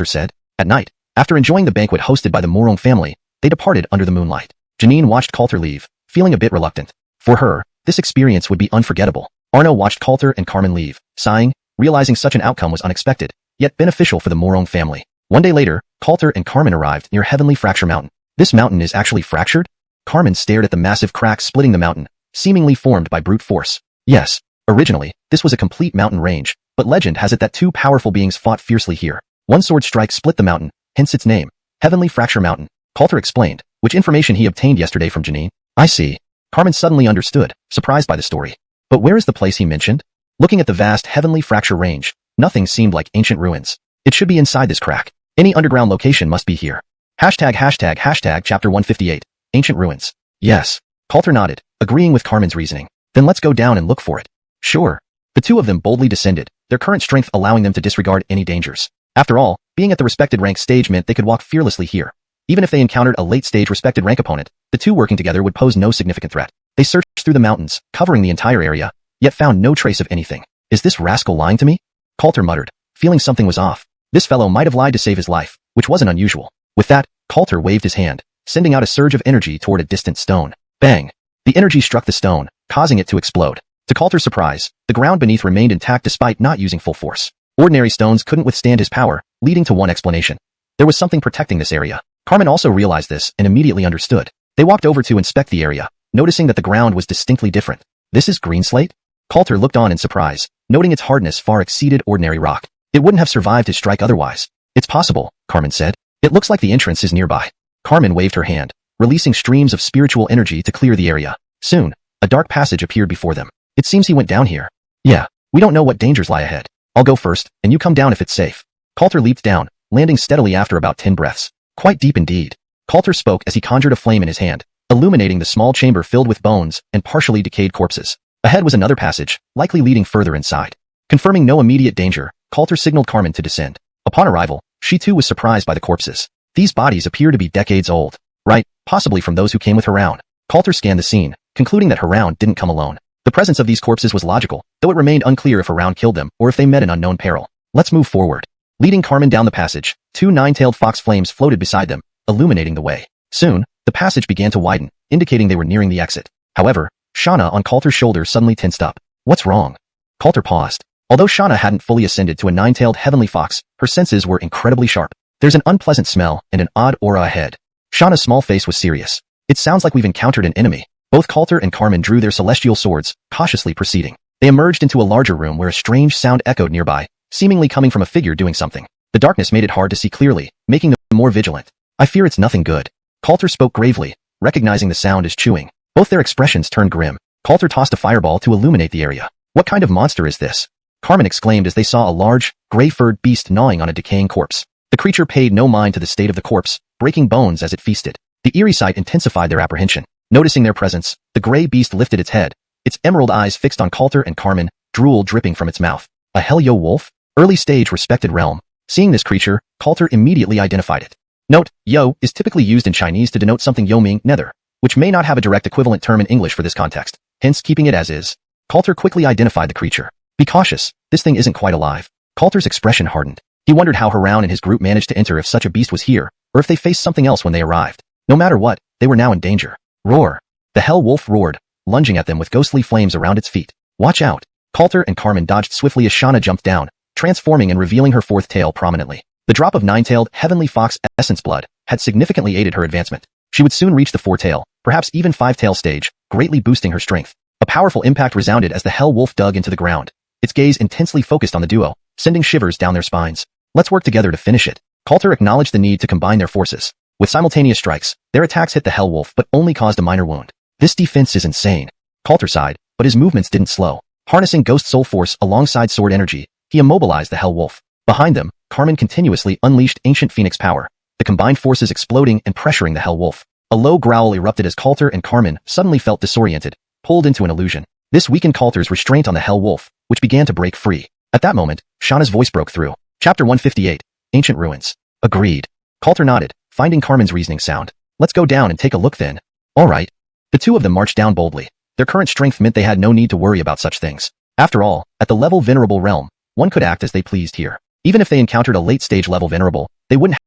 said. At night, after enjoying the banquet hosted by the Morong family, they departed under the moonlight. Janine watched Coulter leave, feeling a bit reluctant. For her, this experience would be unforgettable. Arno watched Coulter and Carmen leave, sighing, realizing such an outcome was unexpected, yet beneficial for the Morong family. One day later, Coulter and Carmen arrived near Heavenly Fracture Mountain. This mountain is actually fractured? Carmen stared at the massive crack splitting the mountain, seemingly formed by brute force. Yes, originally, this was a complete mountain range, but legend has it that two powerful beings fought fiercely here. One sword strike split the mountain, hence its name, Heavenly Fracture Mountain. Coulter explained, which information he obtained yesterday from Janine. I see. Carmen suddenly understood, surprised by the story. But where is the place he mentioned? Looking at the vast Heavenly Fracture range, nothing seemed like ancient ruins. It should be inside this crack. Any underground location must be here. Hashtag chapter 158, Ancient Ruins. Yes. Coulter nodded, agreeing with Carmen's reasoning. Then let's go down and look for it. Sure. The two of them boldly descended, their current strength allowing them to disregard any dangers. After all, being at the respected rank stage meant they could walk fearlessly here. Even if they encountered a late-stage respected rank opponent, the two working together would pose no significant threat. They searched through the mountains, covering the entire area, yet found no trace of anything. Is this rascal lying to me? Coulter muttered, feeling something was off. This fellow might have lied to save his life, which wasn't unusual. With that, Coulter waved his hand, sending out a surge of energy toward a distant stone. Bang! The energy struck the stone, causing it to explode. To Coulter's surprise, the ground beneath remained intact despite not using full force. Ordinary stones couldn't withstand his power, leading to one explanation. There was something protecting this area. Carmen also realized this and immediately understood. They walked over to inspect the area, noticing that the ground was distinctly different. This is green slate? Coulter looked on in surprise, noting its hardness far exceeded ordinary rock. It wouldn't have survived his strike otherwise. It's possible, Carmen said. It looks like the entrance is nearby. Carmen waved her hand, releasing streams of spiritual energy to clear the area. Soon, a dark passage appeared before them. It seems he went down here. Yeah, we don't know what dangers lie ahead. I'll go first, and you come down if it's safe. Coulter leaped down, landing steadily after about 10 breaths. Quite deep indeed. Coulter spoke as he conjured a flame in his hand, illuminating the small chamber filled with bones and partially decayed corpses. Ahead was another passage, likely leading further inside. Confirming no immediate danger, Coulter signaled Carmen to descend. Upon arrival, she too was surprised by the corpses. These bodies appear to be decades old. Right, possibly from those who came with Haroun. Coulter scanned the scene, concluding that Haroun didn't come alone. The presence of these corpses was logical, though it remained unclear if Haroun killed them or if they met an unknown peril. Let's move forward. Leading Carmen down the passage, two nine-tailed fox flames floated beside them, illuminating the way. Soon, the passage began to widen, indicating they were nearing the exit. However, Shauna on Coulter's shoulder suddenly tensed up. What's wrong? Coulter paused. Although Shauna hadn't fully ascended to a nine-tailed heavenly fox, her senses were incredibly sharp. There's an unpleasant smell and an odd aura ahead. Shauna's small face was serious. It sounds like we've encountered an enemy. Both Coulter and Carmen drew their celestial swords, cautiously proceeding. They emerged into a larger room where a strange sound echoed nearby, seemingly coming from a figure doing something. The darkness made it hard to see clearly, making them more vigilant. I fear it's nothing good. Coulter spoke gravely, recognizing the sound as chewing. Both their expressions turned grim. Coulter tossed a fireball to illuminate the area. What kind of monster is this? Carmen exclaimed as they saw a large, gray-furred beast gnawing on a decaying corpse. The creature paid no mind to the state of the corpse, breaking bones as it feasted. The eerie sight intensified their apprehension. Noticing their presence, the gray beast lifted its head, its emerald eyes fixed on Coulter and Carmen, drool dripping from its mouth. A Hell-Yo wolf? Early stage respected realm. Seeing this creature, Coulter immediately identified it. Note, Yo is typically used in Chinese to denote something Yo-ming, nether, which may not have a direct equivalent term in English for this context, hence keeping it as is. Coulter quickly identified the creature. Be cautious, this thing isn't quite alive. Coulter's expression hardened. He wondered how Haroun and his group managed to enter if such a beast was here, or if they faced something else when they arrived. No matter what, they were now in danger. Roar. The Hell Wolf roared, lunging at them with ghostly flames around its feet. Watch out. Coulter and Carmen dodged swiftly as Shauna jumped down, transforming and revealing her fourth tail prominently. The drop of nine-tailed, heavenly fox essence blood had significantly aided her advancement. She would soon reach the four-tail, perhaps even five-tail stage, greatly boosting her strength. A powerful impact resounded as the Hell Wolf dug into the ground. Its gaze intensely focused on the duo, sending shivers down their spines. Let's work together to finish it. Coulter acknowledged the need to combine their forces. With simultaneous strikes, their attacks hit the Hell Wolf but only caused a minor wound. This defense is insane. Coulter sighed, but his movements didn't slow. Harnessing Ghost Soul Force alongside Sword Energy, he immobilized the Hell Wolf. Behind them, Carmen continuously unleashed Ancient Phoenix power, the combined forces exploding and pressuring the Hell Wolf. A low growl erupted as Coulter and Carmen suddenly felt disoriented, pulled into an illusion. This weakened Coulter's restraint on the Hell Wolf, which began to break free. At that moment, Shauna's voice broke through. Chapter 158, Ancient Ruins. Agreed. Coulter nodded, finding Carmen's reasoning sound. Let's go down and take a look then. All right. The two of them marched down boldly. Their current strength meant they had no need to worry about such things. After all, at the level Venerable Realm, one could act as they pleased here. Even if they encountered a late-stage level Venerable, they wouldn't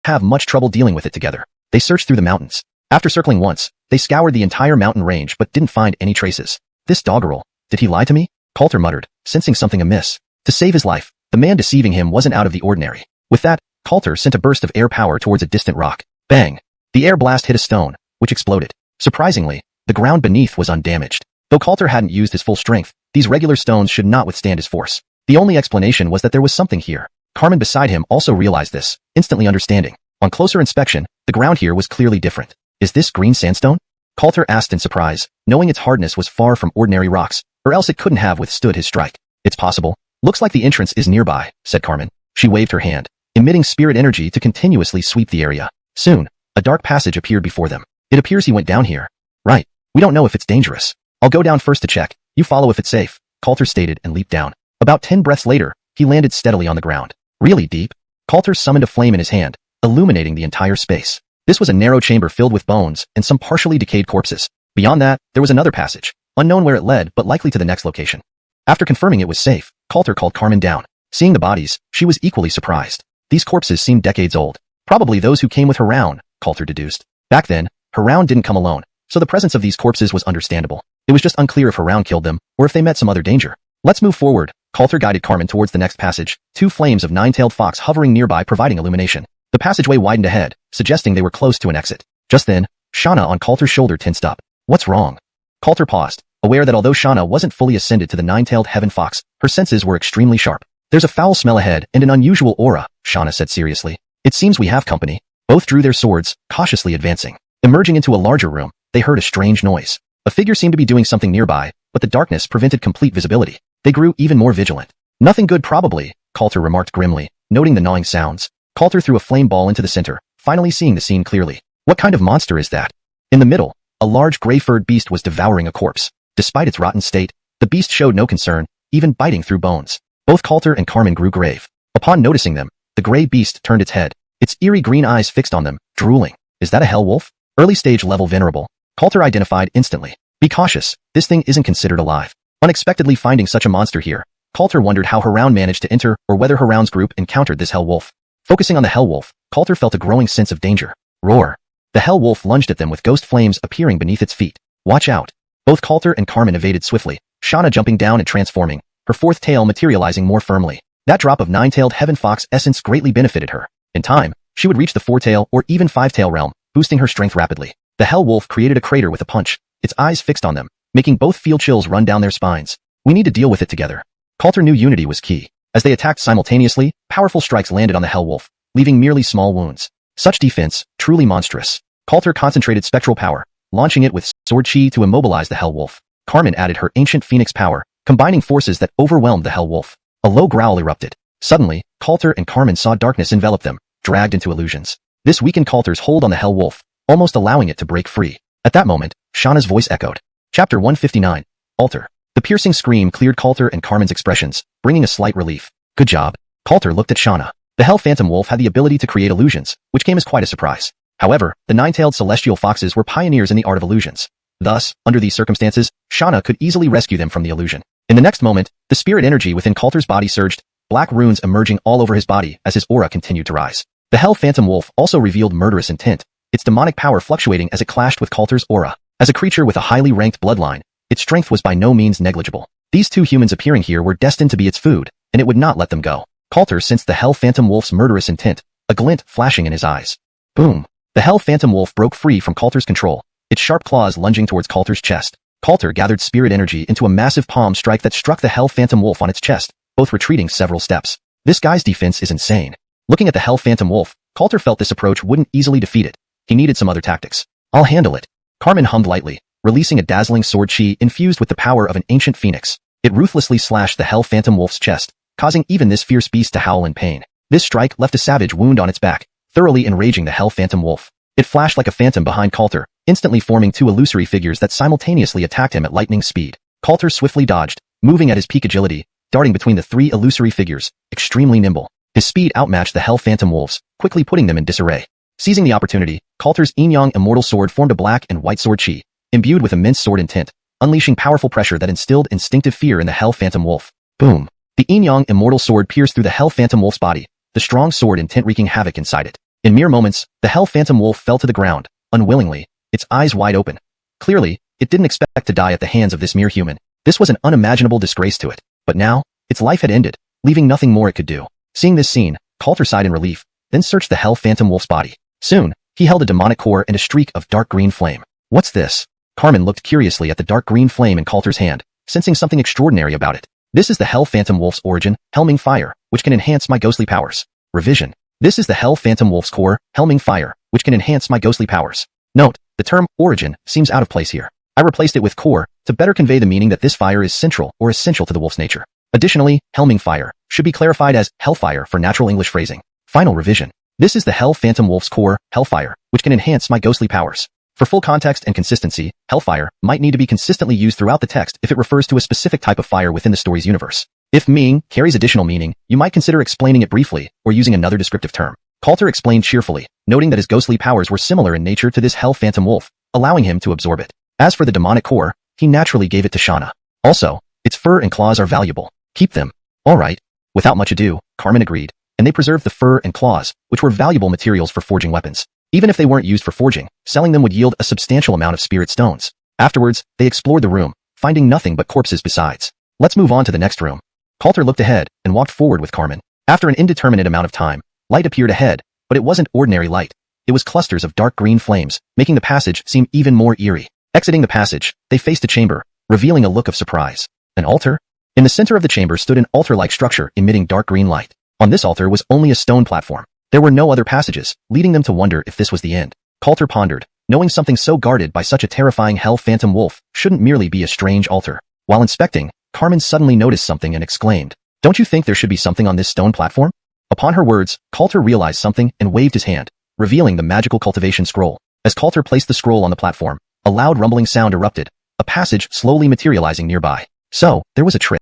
have much trouble dealing with it together. They searched through the mountains. After circling once, they scoured the entire mountain range but didn't find any traces. This doggerel, did he lie to me? Coulter muttered, sensing something amiss. To save his life, the man deceiving him wasn't out of the ordinary. With that, Coulter sent a burst of air power towards a distant rock. Bang! The air blast hit a stone, which exploded. Surprisingly, the ground beneath was undamaged. Though Coulter hadn't used his full strength, these regular stones should not withstand his force. The only explanation was that there was something here. Carmen beside him also realized this, instantly understanding. On closer inspection, the ground here was clearly different. Is this green sandstone? Coulter asked in surprise, knowing its hardness was far from ordinary rocks, or else it couldn't have withstood his strike. It's possible. Looks like the entrance is nearby, said Carmen. She waved her hand, emitting spirit energy to continuously sweep the area. Soon, a dark passage appeared before them. It appears he went down here. Right. We don't know if it's dangerous. I'll go down first to check. You follow if it's safe, Coulter stated and leaped down. About 10 breaths later, he landed steadily on the ground. Really deep? Coulter summoned a flame in his hand, illuminating the entire space. This was a narrow chamber filled with bones and some partially decayed corpses. Beyond that, there was another passage, unknown where it led but likely to the next location. After confirming it was safe, Coulter called Carmen down. Seeing the bodies, she was equally surprised. These corpses seemed decades old. Probably those who came with Haroun, Coulter deduced. Back then, Haroun didn't come alone, so the presence of these corpses was understandable. It was just unclear if Haroun killed them, or if they met some other danger. Let's move forward. Coulter guided Carmen towards the next passage, two flames of nine-tailed fox hovering nearby providing illumination. The passageway widened ahead, suggesting they were close to an exit. Just then, Shauna on Coulter's shoulder tensed up. What's wrong? Coulter paused, aware that although Shauna wasn't fully ascended to the nine-tailed heaven fox, her senses were extremely sharp. There's a foul smell ahead and an unusual aura, Shauna said seriously. It seems we have company. Both drew their swords, cautiously advancing. Emerging into a larger room, they heard a strange noise. A figure seemed to be doing something nearby, but the darkness prevented complete visibility. They grew even more vigilant. Nothing good probably, Coulter remarked grimly, noting the gnawing sounds. Coulter threw a flame ball into the center, finally seeing the scene clearly. What kind of monster is that? In the middle, a large gray-furred beast was devouring a corpse. Despite its rotten state, the beast showed no concern, even biting through bones. Both Coulter and Carmen grew grave. Upon noticing them, the gray beast turned its head, its eerie green eyes fixed on them, drooling. Is that a hell wolf? Early stage level venerable. Coulter identified instantly. Be cautious, this thing isn't considered alive. Unexpectedly finding such a monster here, Coulter wondered how Haroun managed to enter or whether Haroun's group encountered this hell wolf. Focusing on the hell wolf, Coulter felt a growing sense of danger. Roar. The hell wolf lunged at them with ghost flames appearing beneath its feet. Watch out. Both Coulter and Carmen evaded swiftly, Xianxia jumping down and transforming, her fourth tail materializing more firmly. That drop of nine-tailed heaven fox essence greatly benefited her. In time, she would reach the four-tail or even five-tail realm, boosting her strength rapidly. The hell wolf created a crater with a punch, its eyes fixed on them, making both feel chills run down their spines. We need to deal with it together. Coulter knew unity was key. As they attacked simultaneously, powerful strikes landed on the hell wolf, leaving merely small wounds. Such defense, truly monstrous. Coulter concentrated spectral power, launching it with sword chi to immobilize the hell wolf. Carmen added her ancient phoenix power, combining forces that overwhelmed the hell wolf. A low growl erupted. Suddenly, Coulter and Carmen saw darkness envelop them, dragged into illusions. This weakened Coulter's hold on the hell wolf, almost allowing it to break free. At that moment, Xianxia's voice echoed. Chapter 159. Alter. The piercing scream cleared Coulter and Carmen's expressions, bringing a slight relief. Good job. Coulter looked at Xianxia. The hell phantom wolf had the ability to create illusions, which came as quite a surprise. However, the nine-tailed celestial foxes were pioneers in the art of illusions. Thus, under these circumstances, Xianxia could easily rescue them from the illusion. In the next moment, the spirit energy within Coulter's body surged, black runes emerging all over his body as his aura continued to rise. The hell phantom wolf also revealed murderous intent, its demonic power fluctuating as it clashed with Coulter's aura. As a creature with a highly ranked bloodline, its strength was by no means negligible. These two humans appearing here were destined to be its food, and it would not let them go. Coulter sensed the hell phantom wolf's murderous intent, a glint flashing in his eyes. Boom! The hell phantom wolf broke free from Coulter's control, its sharp claws lunging towards Coulter's chest. Coulter gathered spirit energy into a massive palm strike that struck the hell phantom wolf on its chest, both retreating several steps. This guy's defense is insane. Looking at the hell phantom wolf, Coulter felt this approach wouldn't easily defeat it. He needed some other tactics. I'll handle it. Carmen hummed lightly, releasing a dazzling sword chi infused with the power of an ancient phoenix. It ruthlessly slashed the hell phantom wolf's chest, causing even this fierce beast to howl in pain. This strike left a savage wound on its back, thoroughly enraging the hell phantom wolf. It flashed like a phantom behind Coulter, instantly forming two illusory figures that simultaneously attacked him at lightning speed. Coulter swiftly dodged, moving at his peak agility, darting between the three illusory figures, extremely nimble. His speed outmatched the hell phantom wolves, quickly putting them in disarray. Seizing the opportunity, Coulter's yin-yang immortal sword formed a black and white sword chi, imbued with immense sword intent, unleashing powerful pressure that instilled instinctive fear in the hell phantom wolf. Boom! The yin-yang immortal sword pierced through the hell phantom wolf's body, the strong sword intent wreaking havoc inside it. In mere moments, the hell phantom wolf fell to the ground, unwillingly, its eyes wide open. Clearly, it didn't expect to die at the hands of this mere human. This was an unimaginable disgrace to it. But now, its life had ended, leaving nothing more it could do. Seeing this scene, Coulter sighed in relief, then searched the hell phantom wolf's body. Soon, he held a demonic core and a streak of dark green flame. What's this? Carmen looked curiously at the dark green flame in Coulter's hand, sensing something extraordinary about it. This is the hell phantom wolf's origin, Helming Fire, which can enhance my ghostly powers. Revision. This is the hell phantom wolf's core, Helming Fire, which can enhance my ghostly powers. Note, the term origin seems out of place here. I replaced it with core to better convey the meaning that this fire is central or essential to the wolf's nature. Additionally, Helming Fire should be clarified as Hellfire for natural English phrasing. Final revision. This is the hell phantom wolf's core, Hellfire, which can enhance my ghostly powers. For full context and consistency, Hellfire might need to be consistently used throughout the text if it refers to a specific type of fire within the story's universe. If Ming carries additional meaning, you might consider explaining it briefly or using another descriptive term. Coulter explained cheerfully, noting that his ghostly powers were similar in nature to this hell phantom wolf, allowing him to absorb it. As for the demonic core, he naturally gave it to Xianxia. Also, its fur and claws are valuable. Keep them. All right. Without much ado, Carmen agreed, and they preserved the fur and claws, which were valuable materials for forging weapons. Even if they weren't used for forging, selling them would yield a substantial amount of spirit stones. Afterwards, they explored the room, finding nothing but corpses besides. Let's move on to the next room. Coulter looked ahead and walked forward with Carmen. After an indeterminate amount of time, light appeared ahead, but it wasn't ordinary light. It was clusters of dark green flames, making the passage seem even more eerie. Exiting the passage, they faced a chamber, revealing a look of surprise. An altar? In the center of the chamber stood an altar-like structure emitting dark green light. On this altar was only a stone platform. There were no other passages, leading them to wonder if this was the end. Coulter pondered, knowing something so guarded by such a terrifying hell phantom wolf shouldn't merely be a strange altar. While inspecting, Carmen suddenly noticed something and exclaimed, "Don't you think there should be something on this stone platform?" Upon her words, Coulter realized something and waved his hand, revealing the magical cultivation scroll. As Coulter placed the scroll on the platform, a loud rumbling sound erupted, a passage slowly materializing nearby. So, there was a trick.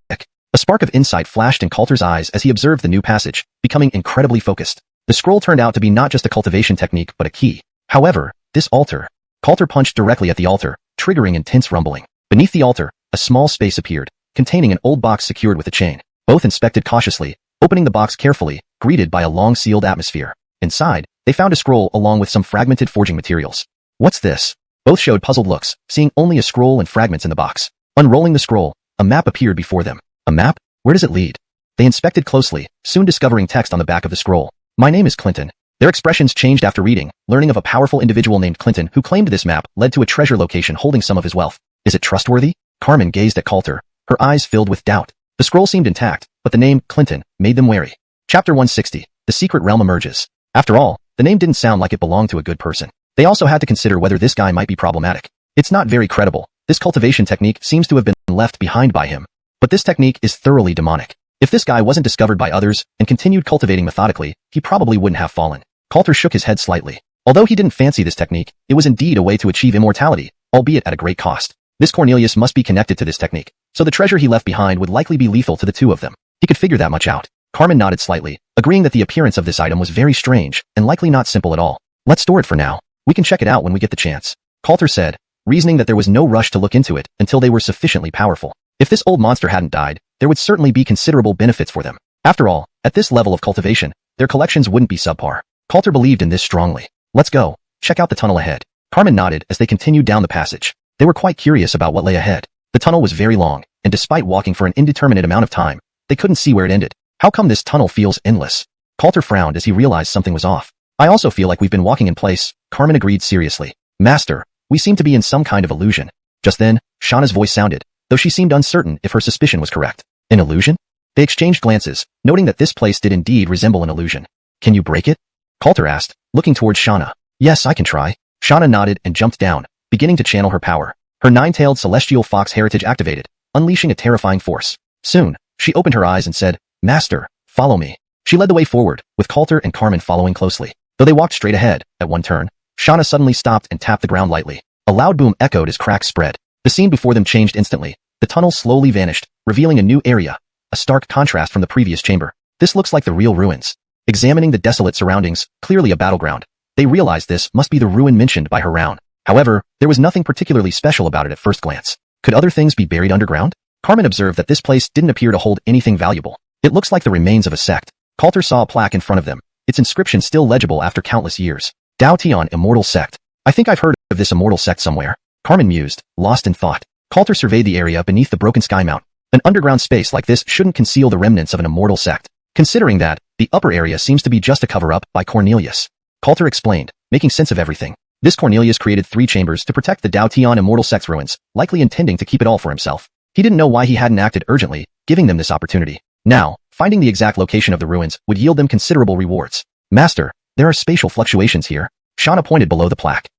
A spark of insight flashed in Coulter's eyes as he observed the new passage, becoming incredibly focused. The scroll turned out to be not just a cultivation technique but a key. However, this altar. Coulter punched directly at the altar, triggering intense rumbling. Beneath the altar, a small space appeared, containing an old box secured with a chain. Both inspected cautiously, opening the box carefully, greeted by a long sealed atmosphere. Inside, They found a scroll along with some fragmented forging materials. What's this? Both showed puzzled looks, seeing only a scroll and fragments in the box. Unrolling the scroll, a map appeared before them. A map? Where does it lead? They inspected closely, soon discovering text on the back of the scroll. My name is Clinton. Their expressions changed after reading, learning of a powerful individual named Clinton who claimed this map led to a treasure location holding some of his wealth. Is it trustworthy? Carmen gazed at Coulter, her eyes filled with doubt. The scroll seemed intact, but the name, Clinton, made them wary. Chapter 160. The Secret Realm Emerges. After all, the name didn't sound like it belonged to a good person. They also had to consider whether this guy might be problematic. It's not very credible. This cultivation technique seems to have been left behind by him. But this technique is thoroughly demonic. If this guy wasn't discovered by others and continued cultivating methodically, he probably wouldn't have fallen. Coulter shook his head slightly. Although he didn't fancy this technique, it was indeed a way to achieve immortality, albeit at a great cost. This Cornelius must be connected to this technique, so the treasure he left behind would likely be lethal to the two of them. He could figure that much out. Carmen nodded slightly, agreeing that the appearance of this item was very strange and likely not simple at all. Let's store it for now. We can check it out when we get the chance. Coulter said, reasoning that there was no rush to look into it until they were sufficiently powerful. If this old monster hadn't died, there would certainly be considerable benefits for them. After all, at this level of cultivation, their collections wouldn't be subpar. Coulter believed in this strongly. Let's go. Check out the tunnel ahead. Carmen nodded as they continued down the passage. They were quite curious about what lay ahead. The tunnel was very long, and despite walking for an indeterminate amount of time, they couldn't see where it ended. How come this tunnel feels endless? Coulter frowned as he realized something was off. I also feel like we've been walking in place, Carmen agreed seriously. Master, we seem to be in some kind of illusion. Just then, Shauna's voice sounded, though she seemed uncertain if her suspicion was correct. An illusion? They exchanged glances, noting that this place did indeed resemble an illusion. Can you break it? Coulter asked, looking towards Shauna. Yes, I can try. Shauna nodded and jumped down, beginning to channel her power. Her nine-tailed celestial fox heritage activated, unleashing a terrifying force. Soon, she opened her eyes and said, Master, follow me. She led the way forward, with Coulter and Carmen following closely. Though they walked straight ahead, at one turn, Shauna suddenly stopped and tapped the ground lightly. A loud boom echoed as cracks spread. The scene before them changed instantly. The tunnel slowly vanished, revealing a new area, a stark contrast from the previous chamber. This looks like the real ruins. Examining the desolate surroundings, clearly a battleground, they realized this must be the ruin mentioned by Haroun. However, there was nothing particularly special about it at first glance. Could other things be buried underground? Carmen observed that this place didn't appear to hold anything valuable. It looks like the remains of a sect. Coulter saw a plaque in front of them, its inscription still legible after countless years. Dao Tian Immortal Sect. I think I've heard of this immortal sect somewhere. Carmen mused, lost in thought. Coulter surveyed the area beneath the broken sky mount. An underground space like this shouldn't conceal the remnants of an immortal sect. Considering that, the upper area seems to be just a cover-up by Cornelius. Coulter explained, making sense of everything. This Cornelius created 3 chambers to protect the Dao Tian Immortal Sect's ruins, likely intending to keep it all for himself. He didn't know why he hadn't acted urgently, giving them this opportunity. Now, finding the exact location of the ruins would yield them considerable rewards. Master, there are spatial fluctuations here. Shauna pointed below the plaque.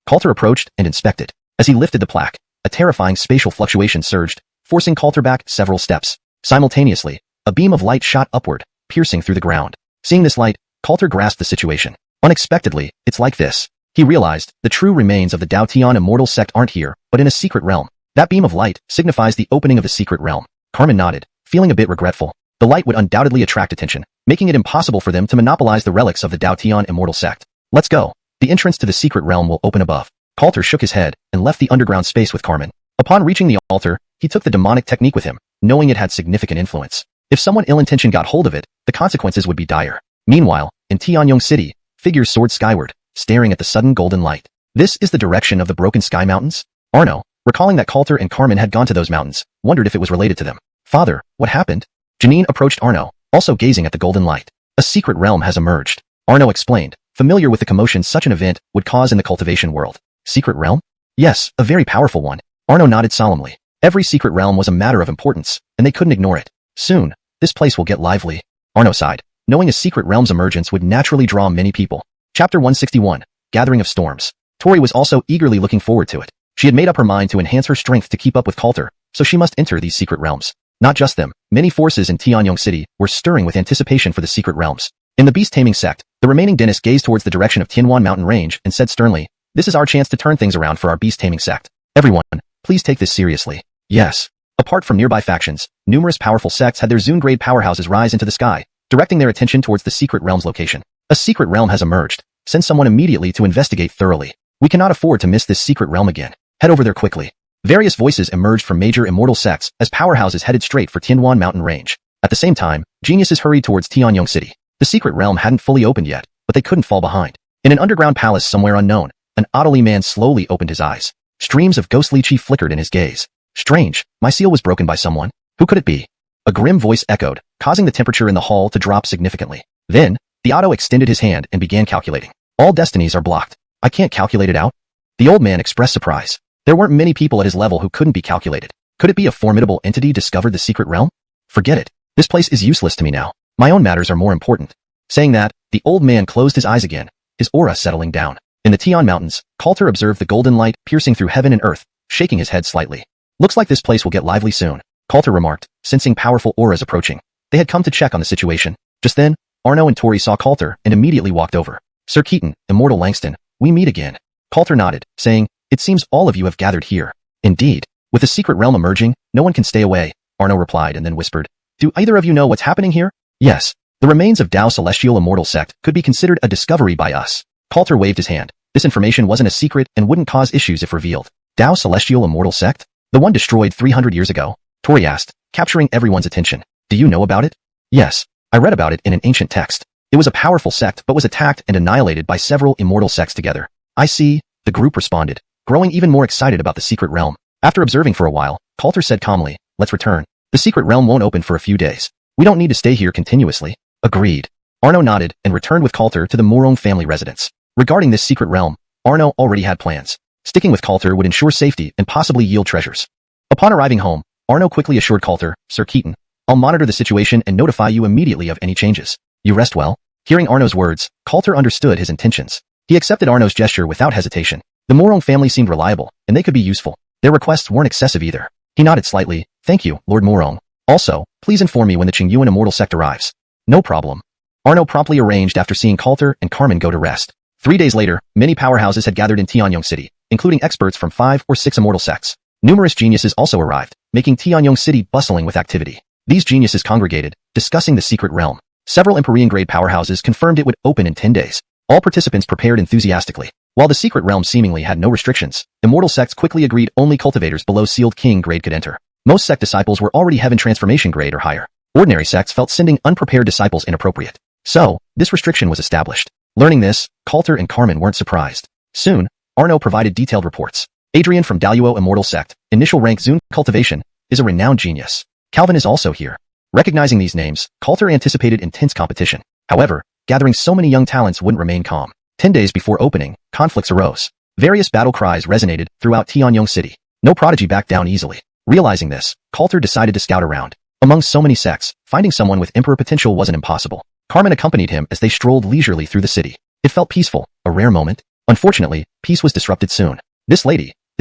Coulter approached and inspected. As he lifted the plaque, a terrifying spatial fluctuation surged, forcing Coulter back several steps. Simultaneously, a beam of light shot upward, piercing through the ground. Seeing this light, Coulter grasped the situation. Unexpectedly, it's like this. He realized the true remains of the Dao Tian Immortal Sect aren't here, but in a secret realm. That beam of light signifies the opening of the secret realm. Carmen nodded, feeling a bit regretful. The light would undoubtedly attract attention, making it impossible for them to monopolize the relics of the Dao Tian Immortal Sect. Let's go. The entrance to the secret realm will open above. Coulter shook his head and left the underground space with Carmen. Upon reaching the altar, he took the demonic technique with him, knowing it had significant influence. If someone ill-intentioned got hold of it, the consequences would be dire. Meanwhile, in Tianyong City, figures soared skyward, staring at the sudden golden light. This is the direction of the Broken Sky Mountains? Arno, recalling that Coulter and Carmen had gone to those mountains, wondered if it was related to them. Father, what happened? Janine approached Arno, also gazing at the golden light. A secret realm has emerged. Arno explained, familiar with the commotion such an event would cause in the cultivation world. Secret realm? Yes, a very powerful one. Arno nodded solemnly. Every secret realm was a matter of importance, and they couldn't ignore it. Soon, this place will get lively. Arno sighed, knowing a secret realm's emergence would naturally draw many people. Chapter 161, Gathering of Storms. Tori was also eagerly looking forward to it. She had made up her mind to enhance her strength to keep up with Coulter, so she must enter these secret realms. Not just them, many forces in Tianyong City were stirring with anticipation for the secret realms. In the beast-taming sect, the remaining dentist gazed towards the direction of Tianwan Mountain Range and said sternly, "This is our chance to turn things around for our beast-taming sect. Everyone, please take this seriously." Yes. Apart from nearby factions, numerous powerful sects had their Zoon-grade powerhouses rise into the sky, directing their attention towards the secret realm's location. A secret realm has emerged. Send someone immediately to investigate thoroughly. We cannot afford to miss this secret realm again. Head over there quickly. Various voices emerged from major immortal sects as powerhouses headed straight for Tianwan Mountain Range. At the same time, geniuses hurried towards Tianyong City. The secret realm hadn't fully opened yet, but but they couldn't fall behind. In an underground palace somewhere unknown, an oddly man slowly opened his eyes. Streams of ghostly chi flickered in his gaze. Strange, my seal was broken by someone. Who could it be? A grim voice echoed, causing the temperature in the hall to drop significantly. Then, the Otto extended his hand and began calculating. All destinies are blocked. I can't calculate it out? The old man expressed surprise. There weren't many people at his level who couldn't be calculated. Could it be a formidable entity discovered the secret realm? Forget it. This place is useless to me now. My own matters are more important. Saying that, the old man closed his eyes again, his aura settling down. In the Tian Mountains, Coulter observed the golden light piercing through heaven and earth, shaking his head slightly. Looks like this place will get lively soon, Coulter remarked, sensing powerful auras approaching. They had come to check on the situation. Just then, Arno and Tori saw Coulter and immediately walked over. Sir Keaton, Immortal Langston, we meet again. Coulter nodded, saying, it seems all of you have gathered here. Indeed. With the secret realm emerging, no one can stay away, Arno replied and then whispered. Do either of you know what's happening here? Yes. The remains of Tao Celestial Immortal Sect could be considered a discovery by us. Coulter waved his hand. This information wasn't a secret and wouldn't cause issues if revealed. Tao Celestial Immortal Sect? The one destroyed 300 years ago? Tori asked, capturing everyone's attention. Do you know about it? Yes. I read about it in an ancient text. It was a powerful sect but was attacked and annihilated by several immortal sects together. I see, the group responded, growing even more excited about the secret realm. After observing for a while, Coulter said calmly, let's return. The secret realm won't open for a few days. We don't need to stay here continuously. Agreed. Arno nodded and returned with Coulter to the Morong family residence. Regarding this secret realm, Arno already had plans. Sticking with Coulter would ensure safety and possibly yield treasures. Upon arriving home, Arno quickly assured Coulter, Sir Keaton, I'll monitor the situation and notify you immediately of any changes. You rest well. Hearing Arno's words, Coulter understood his intentions. He accepted Arno's gesture without hesitation. The Morong family seemed reliable, and they could be useful. Their requests weren't excessive either. He nodded slightly. Thank you, Lord Morong. Also, please inform me when the Qingyuan Immortal Sect arrives. No problem. Arno promptly arranged after seeing Coulter and Carmen go to rest. 3 days later, many powerhouses had gathered in Tianyong City, including experts from 5 or 6 immortal sects. Numerous geniuses also arrived, making Tianyong City bustling with activity. These geniuses congregated, discussing the secret realm. Several Empyrean-grade powerhouses confirmed it would open in 10 days. All participants prepared enthusiastically. While the secret realm seemingly had no restrictions, immortal sects quickly agreed only cultivators below sealed king grade could enter. Most sect disciples were already heaven transformation grade or higher. Ordinary sects felt sending unprepared disciples inappropriate. So, this restriction was established. Learning this, Coulter and Carmen weren't surprised. Soon, Arno provided detailed reports. Adrian from Daluo Immortal Sect, initial rank Zun Cultivation, is a renowned genius. Calvin is also here. Recognizing these names, Coulter anticipated intense competition. However, gathering so many young talents wouldn't remain calm. 10 days before opening, conflicts arose. Various battle cries resonated throughout Tianyong City. No prodigy backed down easily. Realizing this, Coulter decided to scout around. Among so many sects, finding someone with emperor potential wasn't impossible. Carmen accompanied him as they strolled leisurely through the city. It felt peaceful, a rare moment. Unfortunately, peace was disrupted soon. This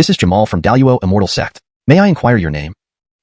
is Jamal from Daluo Immortal Sect. May I inquire your name?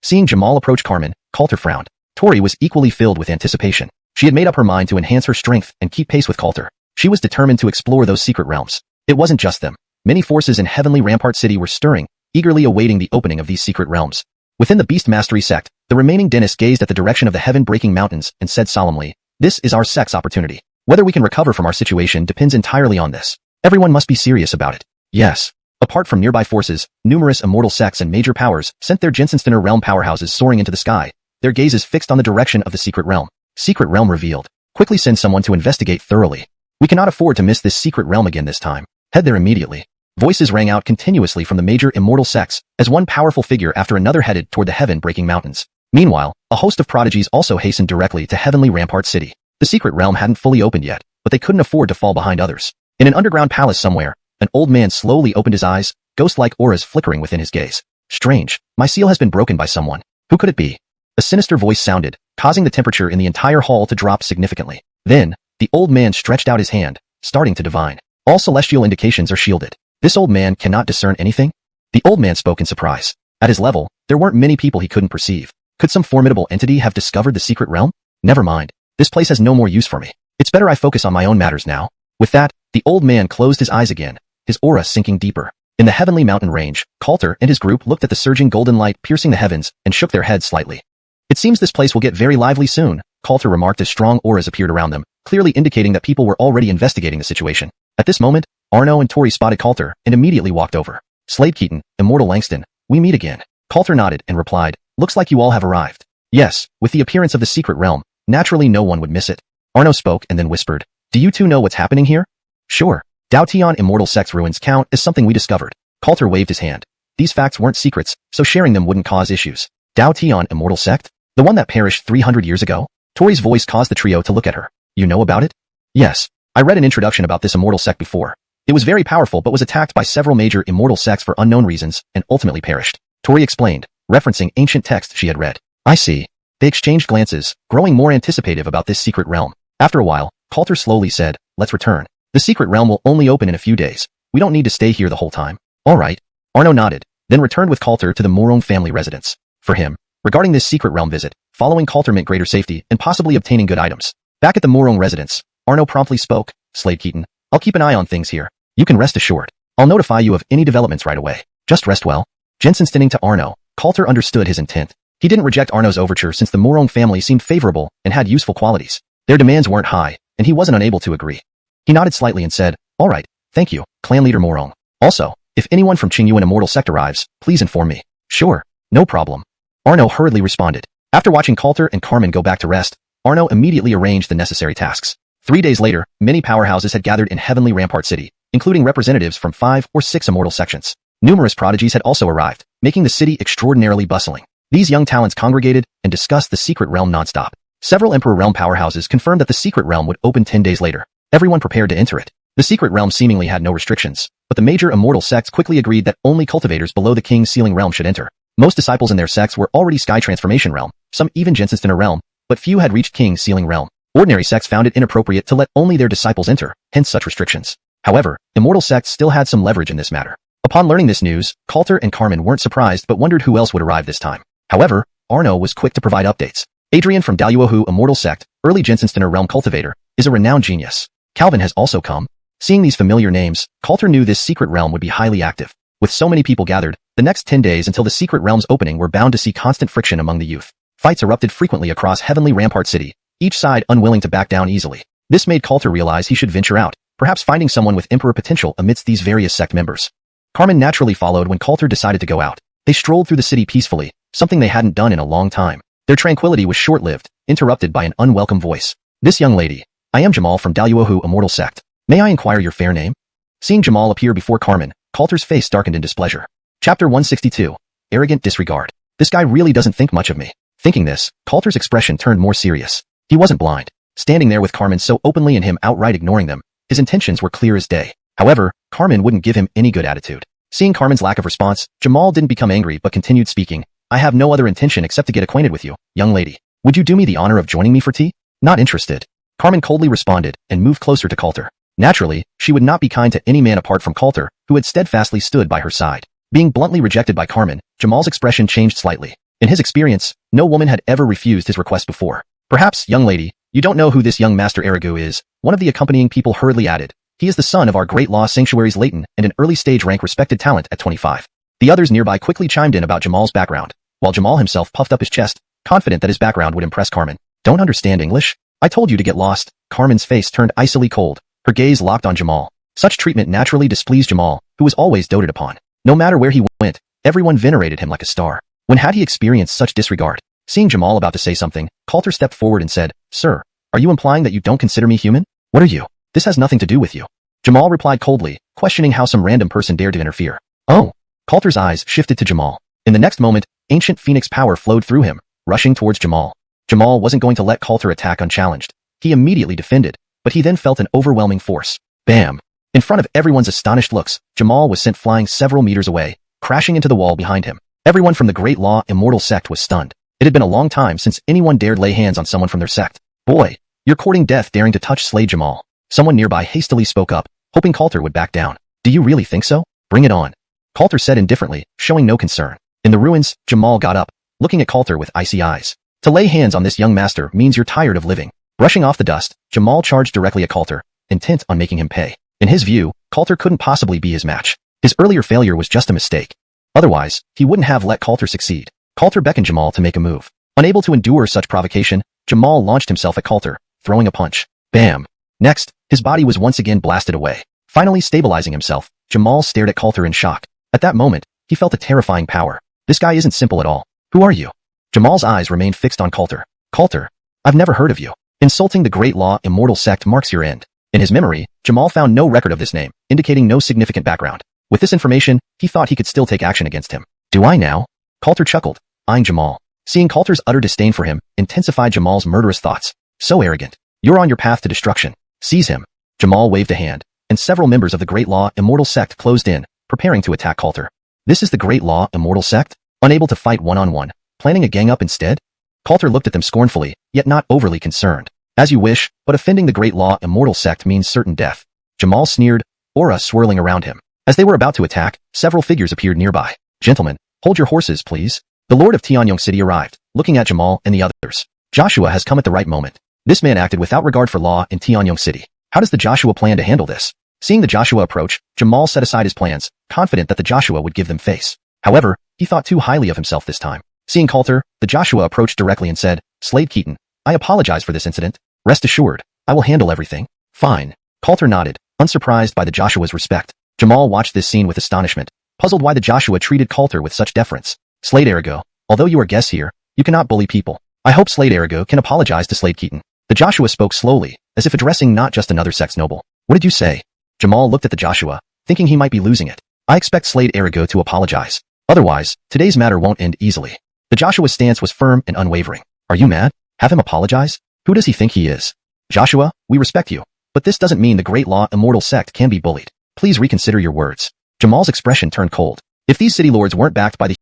Seeing Jamal approach Carmen, Coulter frowned. Tori was equally filled with anticipation. She had made up her mind to enhance her strength and keep pace with Coulter. She was determined to explore those secret realms. It wasn't just them. Many forces in Heavenly Rampart City were stirring, eagerly awaiting the opening of these secret realms. Within the Beast Mastery sect, the remaining dentists gazed at the direction of the heaven-breaking mountains and said solemnly, this is our sect's opportunity. Whether we can recover from our situation depends entirely on this. Everyone must be serious about it. Yes. Apart from nearby forces, numerous immortal sects and major powers sent their Jensensteiner realm powerhouses soaring into the sky, their gazes fixed on the direction of the secret realm. Secret realm revealed. Quickly send someone to investigate thoroughly. We cannot afford to miss this secret realm again this time. Head there immediately. Voices rang out continuously from the major immortal sects, as one powerful figure after another headed toward the heaven-breaking mountains. Meanwhile, a host of prodigies also hastened directly to Heavenly Rampart City. The secret realm hadn't fully opened yet, but they couldn't afford to fall behind others. In an underground palace somewhere, an old man slowly opened his eyes, ghost-like auras flickering within his gaze. Strange, my seal has been broken by someone. Who could it be? A sinister voice sounded, causing the temperature in the entire hall to drop significantly. Then, the old man stretched out his hand, starting to divine. All celestial indications are shielded. This old man cannot discern anything? The old man spoke in surprise. At his level, there weren't many people he couldn't perceive. Could some formidable entity have discovered the secret realm? Never mind. This place has no more use for me. It's better I focus on my own matters now. With that, the old man closed his eyes again, his aura sinking deeper. In the heavenly mountain range, Coulter and his group looked at the surging golden light piercing the heavens and shook their heads slightly. It seems this place will get very lively soon, Coulter remarked as strong auras appeared around them, clearly indicating that people were already investigating the situation. At this moment, Arno and Tori spotted Coulter and immediately walked over. Slade Keaton, Immortal Langston, we meet again. Coulter nodded and replied, looks like you all have arrived. Yes, with the appearance of the secret realm, naturally no one would miss it. Arno spoke and then whispered, Do you two know what's happening here? Sure. Dao Tian Immortal Sect's ruins count as something we discovered. Coulter waved his hand. These facts weren't secrets, so sharing them wouldn't cause issues. Dao Tian Immortal Sect? The one that perished 300 years ago? Tori's voice caused the trio to look at her. You know about it? Yes. I read an introduction about this immortal sect before. It was very powerful but was attacked by several major immortal sects for unknown reasons and ultimately perished. Tori explained, referencing ancient texts she had read. I see. They exchanged glances, growing more anticipative about this secret realm. After a while, Coulter slowly said, let's return. The secret realm will only open in a few days. We don't need to stay here the whole time. All right. Arno nodded, then returned with Coulter to the Morong family residence. For him, regarding this secret realm visit, following Coulter meant greater safety and possibly obtaining good items. Back at the Morong residence, Arno promptly spoke, Slade Keaton, I'll keep an eye on things here. You can rest assured. I'll notify you of any developments right away. Just rest well. Jensen stinning to Arno, Coulter understood his intent. He didn't reject Arno's overture since the Morong family seemed favorable and had useful qualities. Their demands weren't high, and he wasn't unable to agree. He nodded slightly and said, all right, thank you, clan leader Morong. Also, if anyone from Qingyuan Immortal Sect arrives, please inform me. Sure, no problem. Arno hurriedly responded. After watching Coulter and Carmen go back to rest, Arno immediately arranged the necessary tasks. 3 days later, many powerhouses had gathered in Heavenly Rampart City, including representatives from 5 or 6 immortal sections. Numerous prodigies had also arrived, making the city extraordinarily bustling. These young talents congregated and discussed the secret realm nonstop. Several Emperor Realm powerhouses confirmed that the secret realm would open 10 days later. Everyone prepared to enter it. The secret realm seemingly had no restrictions, but the major immortal sects quickly agreed that only cultivators below the King's Sealing Realm should enter. Most disciples in their sects were already Sky Transformation Realm, some even Jensensteiner Realm, but few had reached King's Sealing Realm. Ordinary sects found it inappropriate to let only their disciples enter, hence such restrictions. However, immortal sects still had some leverage in this matter. Upon learning this news, Coulter and Carmen weren't surprised but wondered who else would arrive this time. However, Arno was quick to provide updates. Adrian from Daluohu Immortal Sect, early Jensensteiner Realm cultivator, is a renowned genius. Calvin has also come. Seeing these familiar names, Coulter knew this secret realm would be highly active. With so many people gathered, the next 10 days until the secret realm's opening were bound to see constant friction among the youth. Fights erupted frequently across Heavenly Rampart City, each side unwilling to back down easily. This made Coulter realize he should venture out, perhaps finding someone with emperor potential amidst these various sect members. Carmen naturally followed when Coulter decided to go out. They strolled through the city peacefully, something they hadn't done in a long time. Their tranquility was short-lived, interrupted by an unwelcome voice. This young lady. I am Jamal from Daluohu Immortal Sect. May I inquire your fair name? Seeing Jamal appear before Carmen, Coulter's face darkened in displeasure. Chapter 162. Arrogant disregard. This guy really doesn't think much of me. Thinking this, Coulter's expression turned more serious. He wasn't blind. Standing there with Carmen so openly and him outright ignoring them, his intentions were clear as day. However, Carmen wouldn't give him any good attitude. Seeing Carmen's lack of response, Jamal didn't become angry but continued speaking. I have no other intention except to get acquainted with you, young lady. Would you do me the honor of joining me for tea? Not interested. Carmen coldly responded and moved closer to Coulter. Naturally, she would not be kind to any man apart from Coulter, who had steadfastly stood by her side. Being bluntly rejected by Carmen, Jamal's expression changed slightly. In his experience, no woman had ever refused his request before. Perhaps, young lady, you don't know who this young Master Aragu is, one of the accompanying people hurriedly added. He is the son of our great law sanctuary's Leighton and an early stage rank respected talent at 25. The others nearby quickly chimed in about Jamal's background, while Jamal himself puffed up his chest, confident that his background would impress Carmen. Don't understand English? I told you to get lost. Carmen's face turned icily cold, her gaze locked on Jamal. Such treatment naturally displeased Jamal, who was always doted upon. No matter where he went, everyone venerated him like a star. When had he experienced such disregard? Seeing Jamal about to say something, Coulter stepped forward and said, Sir, are you implying that you don't consider me human? What are you? This has nothing to do with you. Jamal replied coldly, questioning how some random person dared to interfere. Oh. Coulter's eyes shifted to Jamal. In the next moment, ancient phoenix power flowed through him, rushing towards Jamal. Jamal wasn't going to let Coulter attack unchallenged. He immediately defended, but he then felt an overwhelming force. Bam! In front of everyone's astonished looks, Jamal was sent flying several meters away, crashing into the wall behind him. Everyone from the Great Law Immortal Sect was stunned. It had been a long time since anyone dared lay hands on someone from their sect. Boy, you're courting death daring to touch Slade Jamal. Someone nearby hastily spoke up, hoping Coulter would back down. Do you really think so? Bring it on. Coulter said indifferently, showing no concern. In the ruins, Jamal got up, looking at Coulter with icy eyes. To lay hands on this young master means you're tired of living. Brushing off the dust, Jamal charged directly at Coulter, intent on making him pay. In his view, Coulter couldn't possibly be his match. His earlier failure was just a mistake. Otherwise, he wouldn't have let Coulter succeed. Coulter beckoned Jamal to make a move. Unable to endure such provocation, Jamal launched himself at Coulter, throwing a punch. Bam! Next, his body was once again blasted away. Finally stabilizing himself, Jamal stared at Coulter in shock. At that moment, he felt a terrifying power. This guy isn't simple at all. Who are you? Jamal's eyes remained fixed on Coulter. Coulter, I've never heard of you. Insulting the Great Law Immortal Sect marks your end. In his memory, Jamal found no record of this name, indicating no significant background. With this information, he thought he could still take action against him. Do I now? Coulter chuckled, eyeing Jamal. Seeing Coulter's utter disdain for him intensified Jamal's murderous thoughts. So arrogant. You're on your path to destruction. Seize him. Jamal waved a hand, and several members of the Great Law Immortal Sect closed in, preparing to attack Coulter. This is the Great Law Immortal Sect? Unable to fight one-on-one, planning a gang-up instead? Coulter looked at them scornfully, yet not overly concerned. As you wish, but offending the Great Law Immortal Sect means certain death. Jamal sneered, aura swirling around him. As they were about to attack, several figures appeared nearby. Gentlemen, hold your horses, please. The Lord of Tianyong City arrived, looking at Jamal and the others. Joshua has come at the right moment. This man acted without regard for law in Tianyong City. How does the Joshua plan to handle this? Seeing the Joshua approach, Jamal set aside his plans, confident that the Joshua would give them face. However, he thought too highly of himself this time. Seeing Coulter, the Joshua approached directly and said, Slade Keaton, I apologize for this incident. Rest assured, I will handle everything. Fine. Coulter nodded, unsurprised by the Joshua's respect. Jamal watched this scene with astonishment, puzzled why the Joshua treated Coulter with such deference. Slade Arago, although you are guests here, you cannot bully people. I hope Slade Arago can apologize to Slade Keaton. The Joshua spoke slowly, as if addressing not just another sex noble. What did you say? Jamal looked at the Joshua, thinking he might be losing it. I expect Slade Arago to apologize. Otherwise, today's matter won't end easily. The Joshua's stance was firm and unwavering. Are you mad? Have him apologize? Who does he think he is? Joshua, we respect you, but this doesn't mean the Great Law Immortal Sect can be bullied. Please reconsider your words. Jamal's expression turned cold. If these city lords weren't backed by the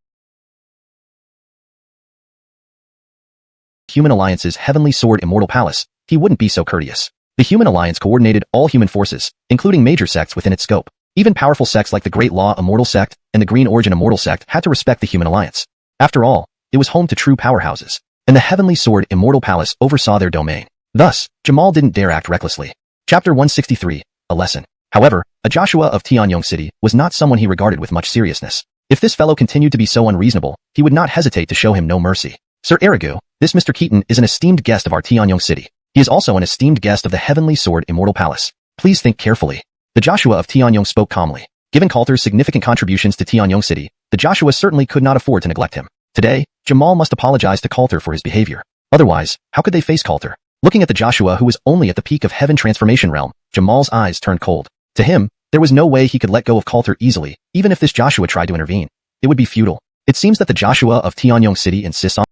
Human Alliance's Heavenly Sword Immortal Palace, he wouldn't be so courteous. The Human Alliance coordinated all human forces, including major sects within its scope. Even powerful sects like the Great Law Immortal Sect and the Green Origin Immortal Sect had to respect the Human Alliance. After all, it was home to true powerhouses, and the Heavenly Sword Immortal Palace oversaw their domain. Thus, Jamal didn't dare act recklessly. Chapter 163, A Lesson. However, a Joshua of Tianyong City was not someone he regarded with much seriousness. If this fellow continued to be so unreasonable, he would not hesitate to show him no mercy. Sir Arago, this Mr. Keaton is an esteemed guest of our Tianyong City. He is also an esteemed guest of the Heavenly Sword Immortal Palace. Please think carefully. The Joshua of Tianyong spoke calmly. Given Coulter's significant contributions to Tianyong City, the Joshua certainly could not afford to neglect him. Today, Jamal must apologize to Coulter for his behavior. Otherwise, how could they face Coulter? Looking at the Joshua who was only at the peak of Heaven Transformation Realm, Jamal's eyes turned cold. To him, there was no way he could let go of Coulter easily, even if this Joshua tried to intervene. It would be futile. It seems that the Joshua of Tianyong City insists on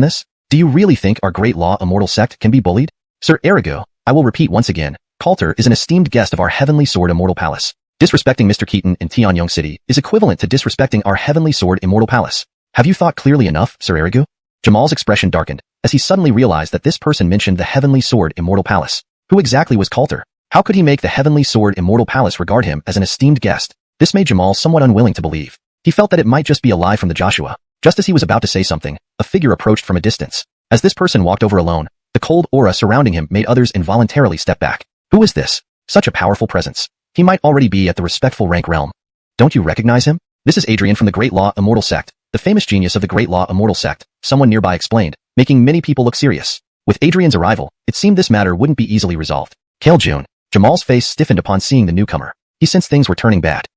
this? Do you really think our Great Law Immortal Sect can be bullied? Sir Arago, I will repeat once again, Coulter is an esteemed guest of our Heavenly Sword Immortal Palace. Disrespecting Mr. Keaton in Tianyong City is equivalent to disrespecting our Heavenly Sword Immortal Palace. Have you thought clearly enough, Sir Arago? Jamal's expression darkened, as he suddenly realized that this person mentioned the Heavenly Sword Immortal Palace. Who exactly was Coulter? How could he make the Heavenly Sword Immortal Palace regard him as an esteemed guest? This made Jamal somewhat unwilling to believe. He felt that it might just be a lie from the Joshua. Just as he was about to say something, a figure approached from a distance. As this person walked over alone, the cold aura surrounding him made others involuntarily step back. Who is this? Such a powerful presence. He might already be at the respectful rank realm. Don't you recognize him? This is Adrian from the Great Law Immortal Sect, the famous genius of the Great Law Immortal Sect, someone nearby explained, making many people look serious. With Adrian's arrival, it seemed this matter wouldn't be easily resolved. Kaeljun. Jamal's face stiffened upon seeing the newcomer. He sensed things were turning bad.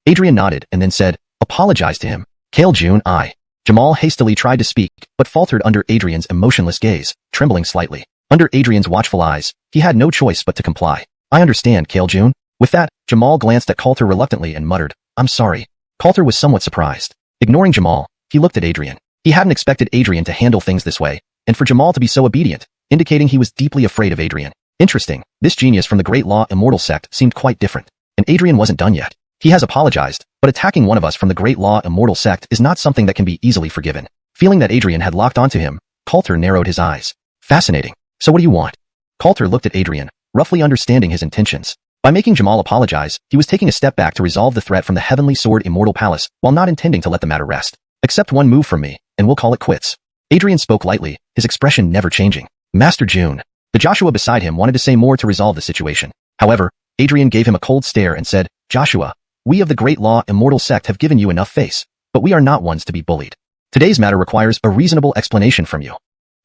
Adrian nodded and then said, apologize to him. Kaeljun, I. Jamal hastily tried to speak, but faltered under Adrian's emotionless gaze, trembling slightly. Under Adrian's watchful eyes, he had no choice but to comply. I understand, Kaeljun. With that, Jamal glanced at Coulter reluctantly and muttered, I'm sorry. Coulter was somewhat surprised. Ignoring Jamal, he looked at Adrian. He hadn't expected Adrian to handle things this way, and for Jamal to be so obedient, indicating he was deeply afraid of Adrian. Interesting, this genius from the Great Law Immortal Sect seemed quite different. And Adrian wasn't done yet. He has apologized, but attacking one of us from the Great Law Immortal Sect is not something that can be easily forgiven. Feeling that Adrian had locked onto him, Coulter narrowed his eyes. Fascinating. So what do you want? Coulter looked at Adrian, roughly understanding his intentions. By making Jamal apologize, he was taking a step back to resolve the threat from the Heavenly Sword Immortal Palace, while not intending to let the matter rest. Accept one move from me, and we'll call it quits. Adrian spoke lightly, his expression never changing. Master June. The Joshua beside him wanted to say more to resolve the situation. However, Adrian gave him a cold stare and said, Joshua, we of the Great Law Immortal Sect have given you enough face, but we are not ones to be bullied. Today's matter requires a reasonable explanation from you.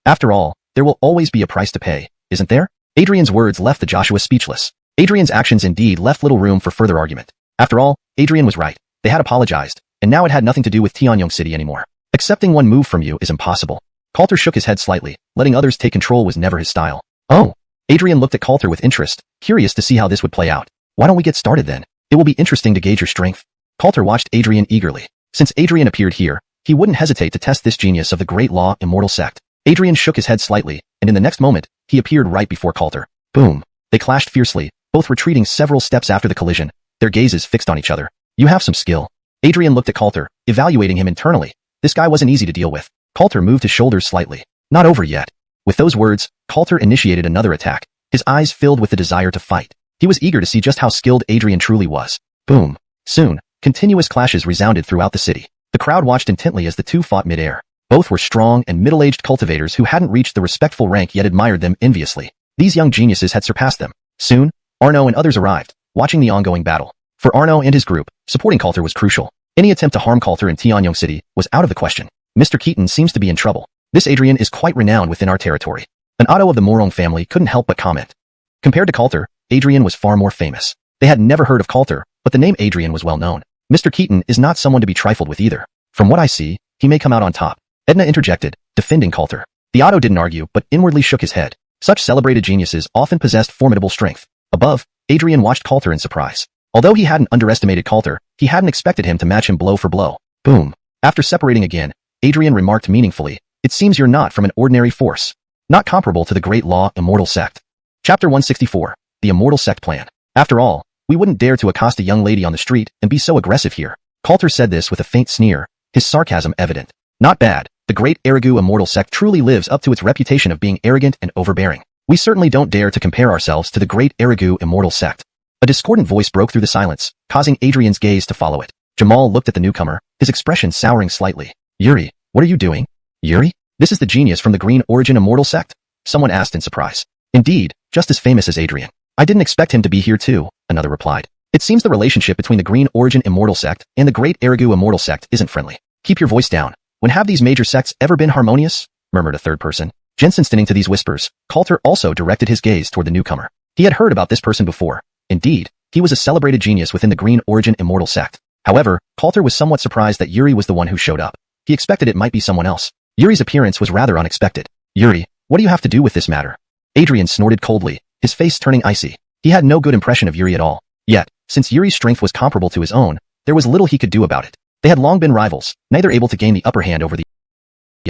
After all, there will always be a price to pay, isn't there? Adrian's words left the Joshua speechless. Adrian's actions indeed left little room for further argument. After all, Adrian was right. They had apologized, and now it had nothing to do with Tianyong City anymore. Accepting one move from you is impossible. Coulter shook his head slightly, letting others take control was never his style. Oh. Adrian looked at Coulter with interest, curious to see how this would play out. Why don't we get started then? It will be interesting to gauge your strength. Coulter watched Adrian eagerly. Since Adrian appeared here, he wouldn't hesitate to test this genius of the Great Law Immortal Sect. Adrian shook his head slightly, and in the next moment, he appeared right before Coulter. Boom. They clashed fiercely, both retreating several steps after the collision, their gazes fixed on each other. You have some skill. Adrian looked at Coulter, evaluating him internally. This guy wasn't easy to deal with. Coulter moved his shoulders slightly. Not over yet. With those words, Coulter initiated another attack, his eyes filled with the desire to fight. He was eager to see just how skilled Adrian truly was. Boom. Soon, continuous clashes resounded throughout the city. The crowd watched intently as the two fought mid-air. Both were strong and middle-aged cultivators who hadn't reached the respectful rank yet admired them enviously. These young geniuses had surpassed them. Soon, Arno and others arrived, watching the ongoing battle. For Arno and his group, supporting Coulter was crucial. Any attempt to harm Coulter in Tianyong City was out of the question. Mr. Keaton seems to be in trouble. This Adrian is quite renowned within our territory. An Otto of the Morong family couldn't help but comment. Compared to Coulter, Adrian was far more famous. They had never heard of Coulter, but the name Adrian was well known. Mr. Keaton is not someone to be trifled with either. From what I see, he may come out on top. Edna interjected, defending Coulter. The Otto didn't argue, but inwardly shook his head. Such celebrated geniuses often possessed formidable strength. Above, Adrian watched Coulter in surprise. Although he hadn't underestimated Coulter, he hadn't expected him to match him blow for blow. Boom. After separating again, Adrian remarked meaningfully, "It seems you're not from an ordinary force. Not comparable to the Great Law Immortal Sect." Chapter 164. The Immortal Sect Plan. After all, we wouldn't dare to accost a young lady on the street and be so aggressive here. Coulter said this with a faint sneer, his sarcasm evident. Not bad. The Great Erigu Immortal Sect truly lives up to its reputation of being arrogant and overbearing. We certainly don't dare to compare ourselves to the Great Erigu Immortal Sect. A discordant voice broke through the silence, causing Adrian's gaze to follow it. Jamal looked at the newcomer, his expression souring slightly. Yuri, what are you doing? Yuri? This is the genius from the Green Origin Immortal Sect? Someone asked in surprise. Indeed, just as famous as Adrian. I didn't expect him to be here too, another replied. It seems the relationship between the Green Origin Immortal Sect and the Great Erigu Immortal Sect isn't friendly. Keep your voice down. When have these major sects ever been harmonious? Murmured a third person. Jensen stinning to these whispers, Coulter also directed his gaze toward the newcomer. He had heard about this person before. Indeed, he was a celebrated genius within the Green Origin Immortal Sect. However, Coulter was somewhat surprised that Yuri was the one who showed up. He expected it might be someone else. Yuri's appearance was rather unexpected. Yuri, what do you have to do with this matter? Adrian snorted coldly, his face turning icy. He had no good impression of Yuri at all. Yet, since Yuri's strength was comparable to his own, there was little he could do about it. They had long been rivals, neither able to gain the upper hand over the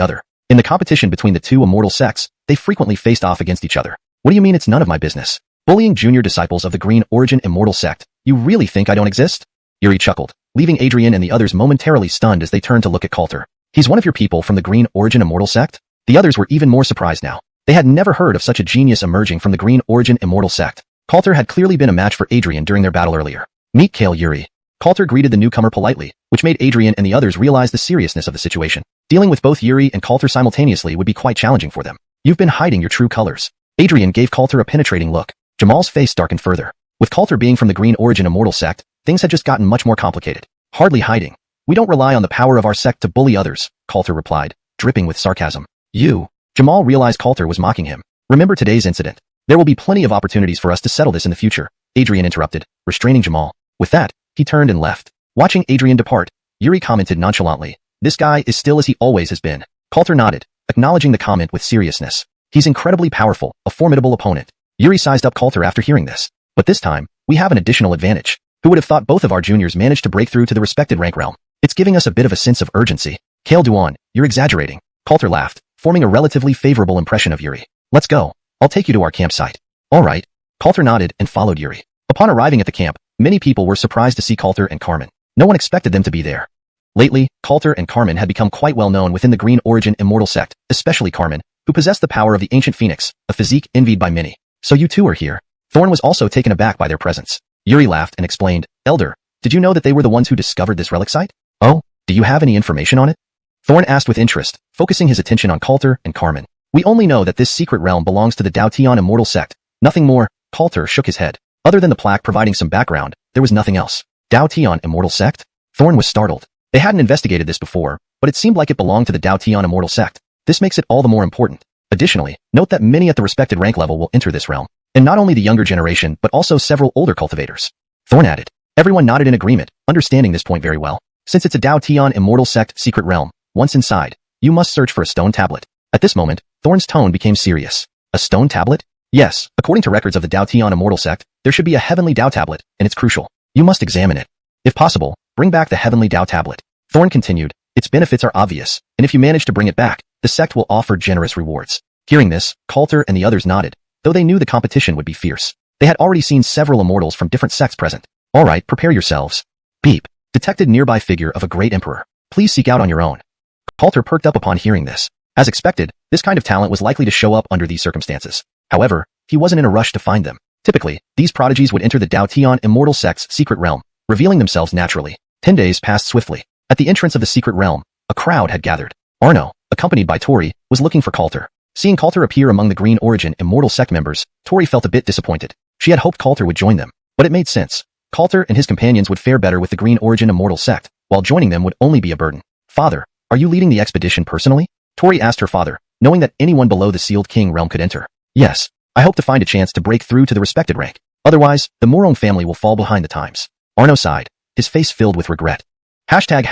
other. In the competition between the two immortal sects, they frequently faced off against each other. What do you mean it's none of my business? Bullying junior disciples of the Green Origin Immortal Sect, you really think I don't exist? Yuri chuckled, leaving Adrian and the others momentarily stunned as they turned to look at Coulter. He's one of your people from the Green Origin Immortal Sect? The others were even more surprised now. They had never heard of such a genius emerging from the Green Origin Immortal Sect. Coulter had clearly been a match for Adrian during their battle earlier. Meet Kale Yuri. Coulter greeted the newcomer politely, which made Adrian and the others realize the seriousness of the situation. Dealing with both Yuri and Coulter simultaneously would be quite challenging for them. You've been hiding your true colors. Adrian gave Coulter a penetrating look. Jamal's face darkened further. With Coulter being from the Green Origin Immortal Sect, things had just gotten much more complicated. Hardly hiding. We don't rely on the power of our sect to bully others, Coulter replied, dripping with sarcasm. You. Jamal realized Coulter was mocking him. Remember today's incident. There will be plenty of opportunities for us to settle this in the future, Adrian interrupted, restraining Jamal. With that, he turned and left. Watching Adrian depart, Yuri commented nonchalantly, this guy is still as he always has been. Coulter nodded, acknowledging the comment with seriousness. He's incredibly powerful, a formidable opponent. Yuri sized up Coulter after hearing this. But this time, we have an additional advantage. Who would have thought both of our juniors managed to break through to the respected rank realm? It's giving us a bit of a sense of urgency. Kale Duan, you're exaggerating. Coulter laughed, forming a relatively favorable impression of Yuri. Let's go. I'll take you to our campsite. All right. Coulter nodded and followed Yuri. Upon arriving at the camp, many people were surprised to see Coulter and Carmen. No one expected them to be there. Lately, Coulter and Carmen had become quite well known within the Green Origin Immortal Sect, especially Carmen, who possessed the power of the ancient phoenix, a physique envied by many. So you two are here. Thorn was also taken aback by their presence. Yuri laughed and explained, Elder, did you know that they were the ones who discovered this relic site? Oh, do you have any information on it? Thorn asked with interest, focusing his attention on Coulter and Carmen. We only know that this secret realm belongs to the Dao Tian Immortal Sect. Nothing more. Coulter shook his head. Other than the plaque providing some background, there was nothing else. Dao Tian Immortal Sect? Thorn was startled. They hadn't investigated this before, but it seemed like it belonged to the Dao Tian Immortal Sect. This makes it all the more important. Additionally, note that many at the respected rank level will enter this realm, and not only the younger generation but also several older cultivators. Thorn added. Everyone nodded in agreement, understanding this point very well. Since it's a Dao Tian Immortal Sect secret realm, once inside, you must search for a stone tablet. At this moment, Thorn's tone became serious. A stone tablet? Yes, according to records of the Dao Tian Immortal Sect, there should be a Heavenly Dao Tablet, and it's crucial. You must examine it. If possible, bring back the Heavenly Dao Tablet. Thorn continued, its benefits are obvious, and if you manage to bring it back, the sect will offer generous rewards. Hearing this, Coulter and the others nodded, though they knew the competition would be fierce. They had already seen several immortals from different sects present. All right, prepare yourselves. Beep. Detected nearby figure of a great emperor. Please seek out on your own. Coulter perked up upon hearing this. As expected, this kind of talent was likely to show up under these circumstances. However, he wasn't in a rush to find them. Typically, these prodigies would enter the Dao Tian Immortal Sect's secret realm, revealing themselves naturally. 10 days passed swiftly. At the entrance of the secret realm, a crowd had gathered. Arno, accompanied by Tori, was looking for Coulter. Seeing Coulter appear among the Green Origin Immortal Sect members, Tori felt a bit disappointed. She had hoped Coulter would join them, but it made sense. Coulter and his companions would fare better with the Green Origin Immortal Sect, while joining them would only be a burden. Father, are you leading the expedition personally? Tori asked her father, knowing that anyone below the Sealed King realm could enter. Yes, I hope to find a chance to break through to the respected rank. Otherwise, the Morong family will fall behind the times. Arno sighed, his face filled with regret. Hashtag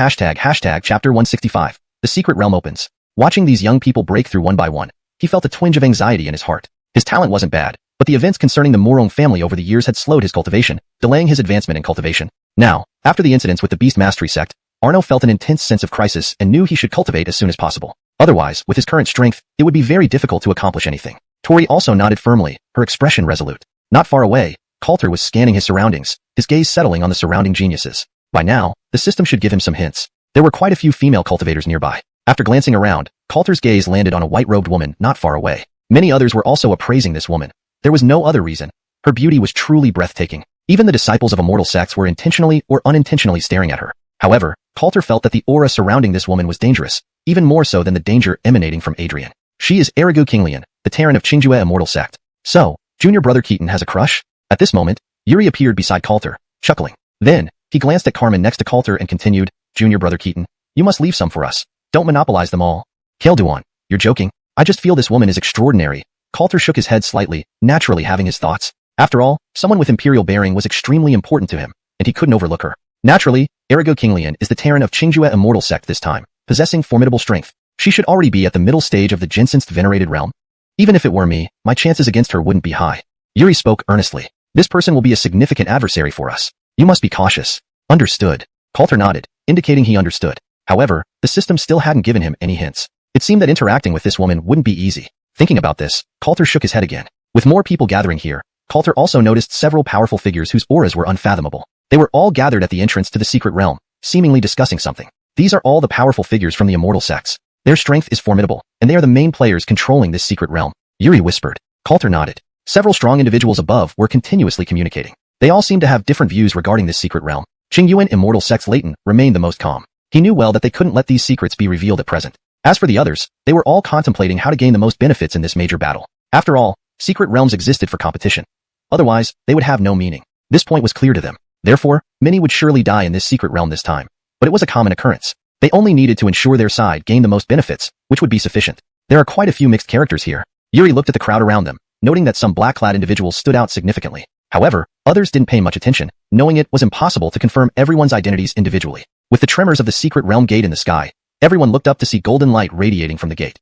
chapter 165. The secret realm opens. Watching these young people break through one by one, he felt a twinge of anxiety in his heart. His talent wasn't bad, but the events concerning the Morong family over the years had slowed his cultivation, delaying his advancement in cultivation. Now, after the incidents with the Beast Mastery sect, Arno felt an intense sense of crisis and knew he should cultivate as soon as possible. Otherwise, with his current strength, it would be very difficult to accomplish anything. Tori also nodded firmly, her expression resolute. Not far away, Coulter was scanning his surroundings, his gaze settling on the surrounding geniuses. By now, the system should give him some hints. There were quite a few female cultivators nearby. After glancing around, Coulter's gaze landed on a white-robed woman not far away. Many others were also appraising this woman. There was no other reason. Her beauty was truly breathtaking. Even the disciples of immortal sects were intentionally or unintentionally staring at her. However, Coulter felt that the aura surrounding this woman was dangerous, even more so than the danger emanating from Adrian. She is Erigu Kinglian, the Terran of Qingjue Immortal Sect. So, junior brother Keaton has a crush? At this moment, Yuri appeared beside Coulter, chuckling. Then, he glanced at Carmen next to Coulter and continued, Junior brother Keaton, you must leave some for us. Don't monopolize them all. Kelduan, you're joking. I just feel this woman is extraordinary. Coulter shook his head slightly, naturally having his thoughts. After all, someone with imperial bearing was extremely important to him, and he couldn't overlook her. Naturally, Erigo Kinglian is the Terran of Qingjue Immortal Sect this time, possessing formidable strength. She should already be at the middle stage of the Jensen's venerated realm. Even if it were me, my chances against her wouldn't be high. Yuri spoke earnestly. This person will be a significant adversary for us. You must be cautious. Understood. Coulter nodded, indicating he understood. However, the system still hadn't given him any hints. It seemed that interacting with this woman wouldn't be easy. Thinking about this, Coulter shook his head again. With more people gathering here, Coulter also noticed several powerful figures whose auras were unfathomable. They were all gathered at the entrance to the secret realm, seemingly discussing something. These are all the powerful figures from the immortal sects. Their strength is formidable, and they are the main players controlling this secret realm. Yuri whispered. Coulter nodded. Several strong individuals above were continuously communicating. They all seemed to have different views regarding this secret realm. Qingyuan Immortal Sect's Leighton remained the most calm. He knew well that they couldn't let these secrets be revealed at present. As for the others, they were all contemplating how to gain the most benefits in this major battle. After all, secret realms existed for competition. Otherwise, they would have no meaning. This point was clear to them. Therefore, many would surely die in this secret realm this time. But it was a common occurrence. They only needed to ensure their side gained the most benefits, which would be sufficient. There are quite a few mixed characters here. Yuri looked at the crowd around them, noting that some black-clad individuals stood out significantly. However, others didn't pay much attention, knowing it was impossible to confirm everyone's identities individually. With the tremors of the secret realm gate in the sky, everyone looked up to see golden light radiating from the gate.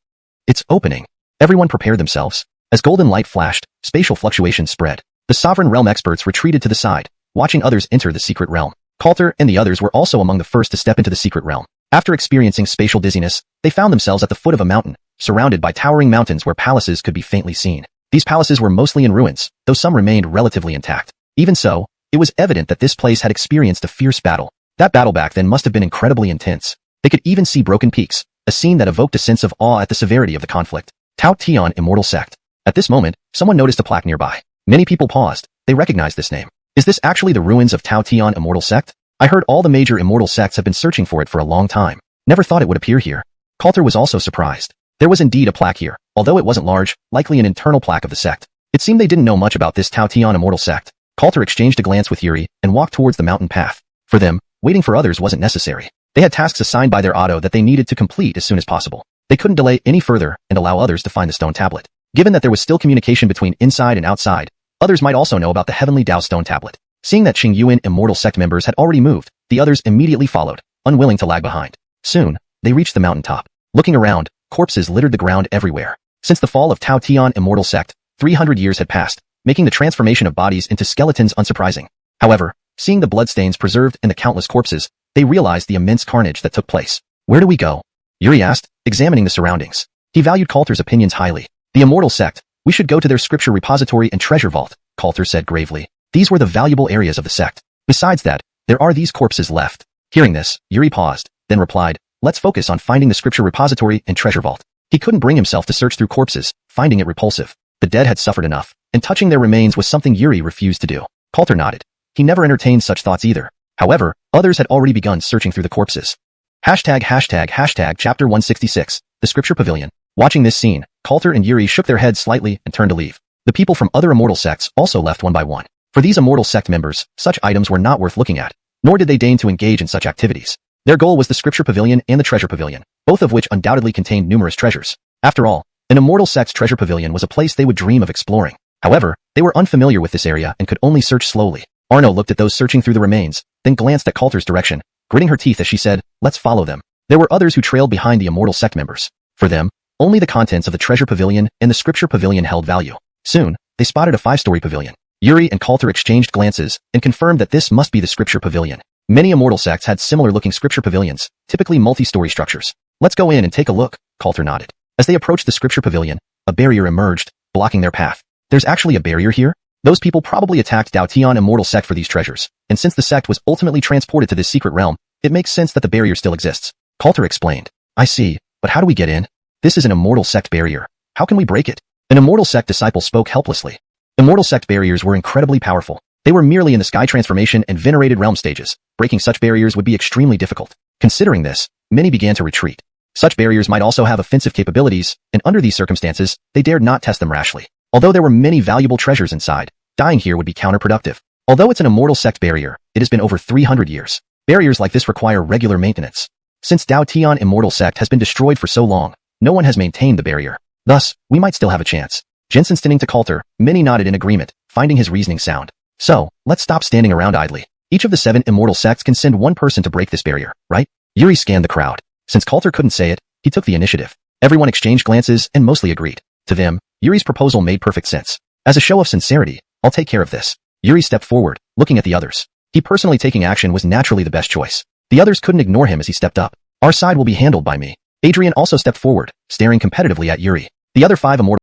It's opening. Everyone prepared themselves. As golden light flashed, spatial fluctuations spread. The sovereign realm experts retreated to the side, watching others enter the secret realm. Coulter and the others were also among the first to step into the secret realm. After experiencing spatial dizziness, they found themselves at the foot of a mountain, surrounded by towering mountains where palaces could be faintly seen. These palaces were mostly in ruins, though some remained relatively intact. Even so, it was evident that this place had experienced a fierce battle. That battle back then must have been incredibly intense. They could even see broken peaks, a scene that evoked a sense of awe at the severity of the conflict. Tao Tian Immortal Sect. At this moment, someone noticed a plaque nearby. Many people paused. They recognized this name. Is this actually the ruins of Tao Tian Immortal Sect? I heard all the major immortal sects have been searching for it for a long time. Never thought it would appear here. Coulter was also surprised. There was indeed a plaque here, although it wasn't large, likely an internal plaque of the sect. It seemed they didn't know much about this Tao Tian Immortal Sect. Coulter exchanged a glance with Yuri and walked towards the mountain path. For them, waiting for others wasn't necessary. They had tasks assigned by their auto that they needed to complete as soon as possible. They couldn't delay any further and allow others to find the stone tablet. Given that there was still communication between inside and outside, others might also know about the Heavenly Dao Stone Tablet. Seeing that Qingyuan Immortal Sect members had already moved, the others immediately followed, unwilling to lag behind. Soon, they reached the mountaintop. Looking around, corpses littered the ground everywhere. Since the fall of Tao Tian Immortal Sect, 300 years had passed, making the transformation of bodies into skeletons unsurprising. However, seeing the bloodstains preserved and the countless corpses, they realized the immense carnage that took place. Where do we go? Yuri asked, examining the surroundings. He valued Coulter's opinions highly. The immortal sect. We should go to their scripture repository and treasure vault, Coulter said gravely. These were the valuable areas of the sect. Besides that, there are these corpses left. Hearing this, Yuri paused, then replied, let's focus on finding the scripture repository and treasure vault. He couldn't bring himself to search through corpses, finding it repulsive. The dead had suffered enough, and touching their remains was something Yuri refused to do. Coulter nodded. He never entertained such thoughts either. However, others had already begun searching through the corpses. Chapter 166, The Scripture Pavilion. Watching this scene, Coulter and Yuri shook their heads slightly and turned to leave. The people from other immortal sects also left one by one. For these immortal sect members, such items were not worth looking at, nor did they deign to engage in such activities. Their goal was the Scripture Pavilion and the Treasure Pavilion, both of which undoubtedly contained numerous treasures. After all, an immortal sect's Treasure Pavilion was a place they would dream of exploring. However, they were unfamiliar with this area and could only search slowly. Arno looked at those searching through the remains, then glanced at Coulter's direction, gritting her teeth as she said, let's follow them. There were others who trailed behind the immortal sect members. For them, only the contents of the Treasure Pavilion and the Scripture Pavilion held value. Soon, they spotted a 5-story pavilion. Yuri and Coulter exchanged glances and confirmed that this must be the Scripture Pavilion. Many immortal sects had similar-looking Scripture Pavilions, typically multi-story structures. Let's go in and take a look, Coulter nodded. As they approached the Scripture Pavilion, a barrier emerged, blocking their path. There's actually a barrier here? Those people probably attacked Dao Tian Immortal Sect for these treasures, and since the sect was ultimately transported to this secret realm, it makes sense that the barrier still exists. Coulter explained. I see, but how do we get in? This is an immortal sect barrier. How can we break it? An immortal sect disciple spoke helplessly. Immortal sect barriers were incredibly powerful. They were merely in the sky transformation and venerated realm stages. Breaking such barriers would be extremely difficult. Considering this, many began to retreat. Such barriers might also have offensive capabilities, and under these circumstances, they dared not test them rashly. Although there were many valuable treasures inside, dying here would be counterproductive. Although it's an immortal sect barrier, it has been over 300 years. Barriers like this require regular maintenance. Since Dao Tian Immortal Sect has been destroyed for so long, no one has maintained the barrier. Thus, we might still have a chance. Jensen stinning to Coulter, many nodded in agreement, finding his reasoning sound. So, let's stop standing around idly. Each of the 7 immortal sects can send one person to break this barrier, right? Yuri scanned the crowd. Since Coulter couldn't say it, he took the initiative. Everyone exchanged glances and mostly agreed. To them, Yuri's proposal made perfect sense. As a show of sincerity, I'll take care of this. Yuri stepped forward, looking at the others. He personally taking action was naturally the best choice. The others couldn't ignore him as he stepped up. Our side will be handled by me. Adrian also stepped forward, staring competitively at Yuri. The other 5 immortal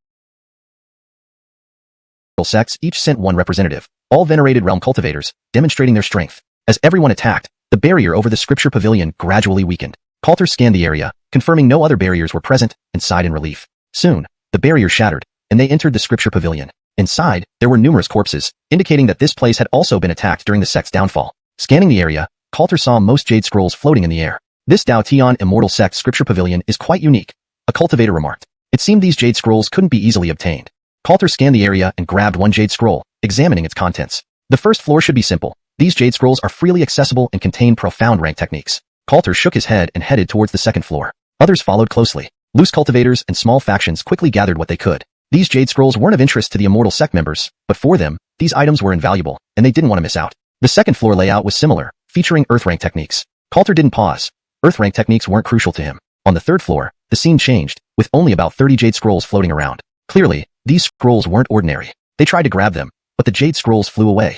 sects each sent one representative, all venerated realm cultivators, demonstrating their strength. As everyone attacked, the barrier over the Scripture Pavilion gradually weakened. Coulter scanned the area, confirming no other barriers were present, and sighed in relief. Soon, the barrier shattered, and they entered the Scripture Pavilion. Inside, there were numerous corpses, indicating that this place had also been attacked during the sect's downfall. Scanning the area, Coulter saw most jade scrolls floating in the air. This Dao Tian Immortal Sect Scripture Pavilion is quite unique, a cultivator remarked. It seemed these jade scrolls couldn't be easily obtained. Coulter scanned the area and grabbed one jade scroll, examining its contents. The first floor should be simple. These jade scrolls are freely accessible and contain profound rank techniques. Coulter shook his head and headed towards the second floor. Others followed closely. Loose cultivators and small factions quickly gathered what they could. These jade scrolls weren't of interest to the immortal sect members, but for them, these items were invaluable, and they didn't want to miss out. The second floor layout was similar, featuring earth rank techniques. Coulter didn't pause. Earth rank techniques weren't crucial to him. On the third floor, the scene changed, with only about 30 jade scrolls floating around. Clearly, these scrolls weren't ordinary. They tried to grab them, but the jade scrolls flew away.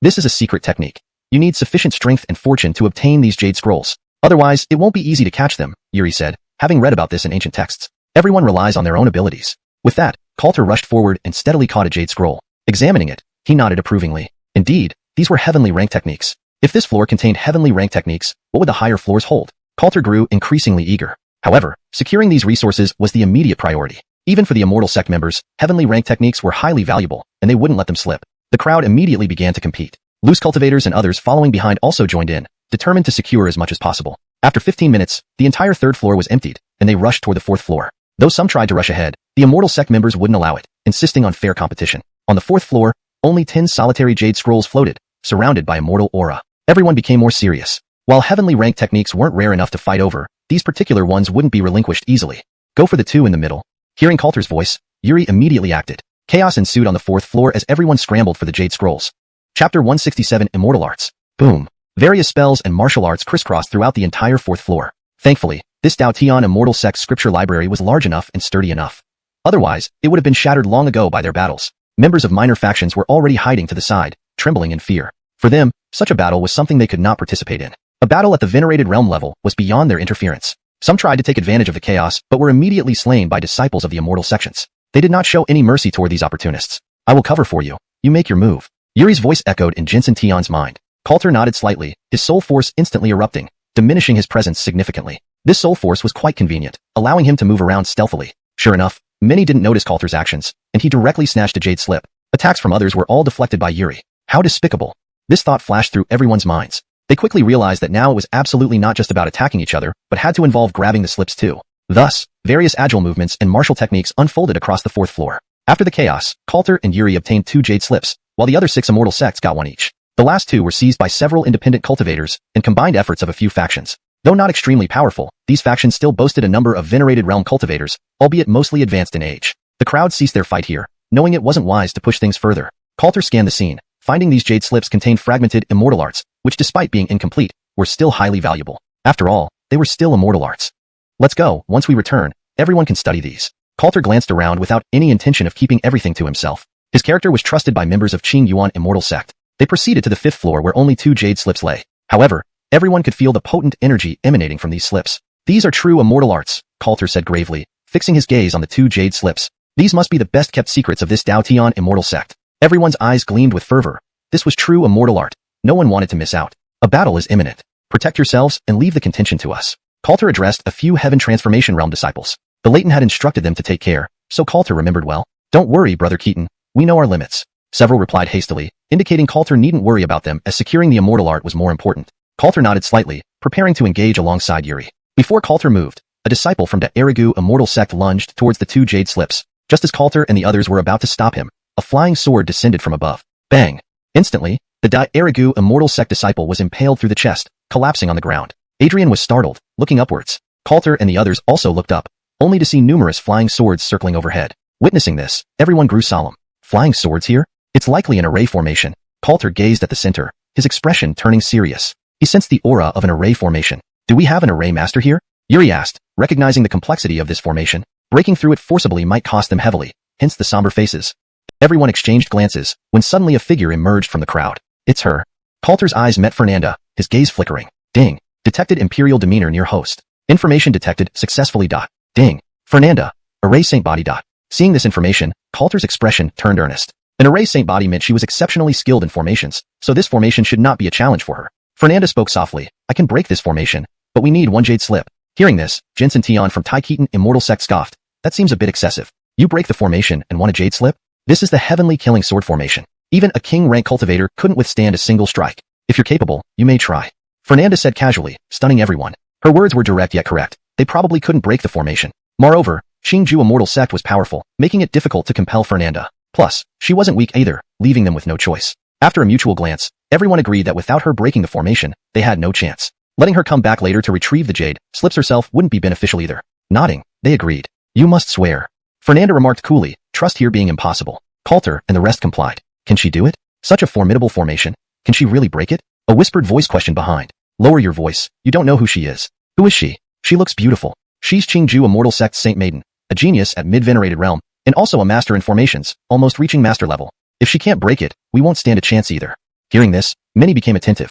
This is a secret technique. You need sufficient strength and fortune to obtain these jade scrolls. Otherwise, it won't be easy to catch them, Yuri said, having read about this in ancient texts. Everyone relies on their own abilities. With that, Coulter rushed forward and steadily caught a jade scroll. Examining it, he nodded approvingly. Indeed, these were heavenly rank techniques. If this floor contained heavenly rank techniques, what would the higher floors hold? Coulter grew increasingly eager. However, securing these resources was the immediate priority. Even for the immortal sect members, heavenly rank techniques were highly valuable, and they wouldn't let them slip. The crowd immediately began to compete. Loose cultivators and others following behind also joined in, determined to secure as much as possible. After 15 minutes, the entire third floor was emptied, and they rushed toward the fourth floor. Though some tried to rush ahead, the immortal sect members wouldn't allow it, insisting on fair competition. On the fourth floor, only 10 solitary jade scrolls floated, surrounded by immortal aura. Everyone became more serious. While heavenly rank techniques weren't rare enough to fight over, these particular ones wouldn't be relinquished easily. Go for the 2 in the middle. Hearing Coulter's voice, Yuri immediately acted. Chaos ensued on the fourth floor as everyone scrambled for the jade scrolls. Chapter 167 Immortal Arts. Boom. Various spells and martial arts crisscrossed throughout the entire fourth floor. Thankfully, this Dao Tian Immortal Sect scripture library was large enough and sturdy enough. Otherwise, it would have been shattered long ago by their battles. Members of minor factions were already hiding to the side, trembling in fear. For them, such a battle was something they could not participate in. A battle at the venerated realm level was beyond their interference. Some tried to take advantage of the chaos, but were immediately slain by disciples of the immortal sections. They did not show any mercy toward these opportunists. I will cover for you. You make your move. Yuri's voice echoed in Jensen Tion's mind. Coulter nodded slightly, his soul force instantly erupting, diminishing his presence significantly. This soul force was quite convenient, allowing him to move around stealthily. Sure enough, many didn't notice Coulter's actions, and he directly snatched a jade slip. Attacks from others were all deflected by Yuri. How despicable. This thought flashed through everyone's minds. They quickly realized that now it was absolutely not just about attacking each other, but had to involve grabbing the slips too. Thus, various agile movements and martial techniques unfolded across the fourth floor. After the chaos, Coulter and Yuri obtained 2 jade slips, while the other 6 immortal sects got 1 each. The last 2 were seized by several independent cultivators and combined efforts of a few factions. Though not extremely powerful, these factions still boasted a number of venerated realm cultivators, albeit mostly advanced in age. The crowd ceased their fight here, knowing it wasn't wise to push things further. Coulter scanned the scene, finding these jade slips contained fragmented immortal arts, which despite being incomplete, were still highly valuable. After all, they were still immortal arts. Let's go. Once we return, everyone can study these. Coulter glanced around without any intention of keeping everything to himself. His character was trusted by members of Qing Yuan Immortal Sect. They proceeded to the 5th floor where only 2 jade slips lay. However, everyone could feel the potent energy emanating from these slips. These are true immortal arts, Coulter said gravely, fixing his gaze on the 2 jade slips. These must be the best-kept secrets of this Dao Tian Immortal Sect. Everyone's eyes gleamed with fervor. This was true immortal art. No one wanted to miss out. A battle is imminent. Protect yourselves and leave the contention to us. Coulter addressed a few Heaven Transformation Realm disciples. The Leighton had instructed them to take care, so Coulter remembered well. Don't worry, Brother Keaton. We know our limits. Several replied hastily, indicating Coulter needn't worry about them as securing the immortal art was more important. Coulter nodded slightly, preparing to engage alongside Yuri. Before Coulter moved, a disciple from the Erigu Immortal Sect lunged towards the 2 jade slips. Just as Coulter and the others were about to stop him, a flying sword descended from above. Bang! Instantly, the Erigu Immortal Sect disciple was impaled through the chest, collapsing on the ground. Adrian was startled, looking upwards. Coulter and the others also looked up, only to see numerous flying swords circling overhead. Witnessing this, everyone grew solemn. Flying swords here? It's likely an array formation. Coulter gazed at the center, his expression turning serious. He sensed the aura of an array formation. Do we have an array master here? Yuri asked, recognizing the complexity of this formation. Breaking through it forcibly might cost them heavily, hence the somber faces. Everyone exchanged glances, when suddenly a figure emerged from the crowd. It's her. Coulter's eyes met Fernanda, his gaze flickering. Ding. Detected Imperial demeanor near host. Information detected successfully. Ding. Fernanda. Array Saint Body. Seeing this information, Coulter's expression turned earnest. An array Saint Body meant she was exceptionally skilled in formations, so this formation should not be a challenge for her. Fernanda spoke softly. I can break this formation, but we need 1 jade slip. Hearing this, Jensen Tion from Tai Keaton Immortal Sect scoffed. That seems a bit excessive. You break the formation and want a jade slip? This is the heavenly killing sword formation. Even a king rank cultivator couldn't withstand a single strike. If you're capable, you may try. Fernanda said casually, stunning everyone. Her words were direct yet correct. They probably couldn't break the formation. Moreover, Qingju Immortal Sect was powerful, making it difficult to compel Fernanda. Plus, she wasn't weak either, leaving them with no choice. After a mutual glance, everyone agreed that without her breaking the formation, they had no chance. Letting her come back later to retrieve the jade slips herself wouldn't be beneficial either. Nodding, they agreed. You must swear. Fernanda remarked coolly, trust here being impossible. Coulter and the rest complied. Can she do it? Such a formidable formation. Can she really break it? A whispered voice questioned behind. Lower your voice. You don't know who she is. Who is she? She looks beautiful. She's Qingju Immortal Sect Saint Maiden, a genius at mid-venerated realm, and also a master in formations, almost reaching master level. If she can't break it, we won't stand a chance either. Hearing this, many became attentive.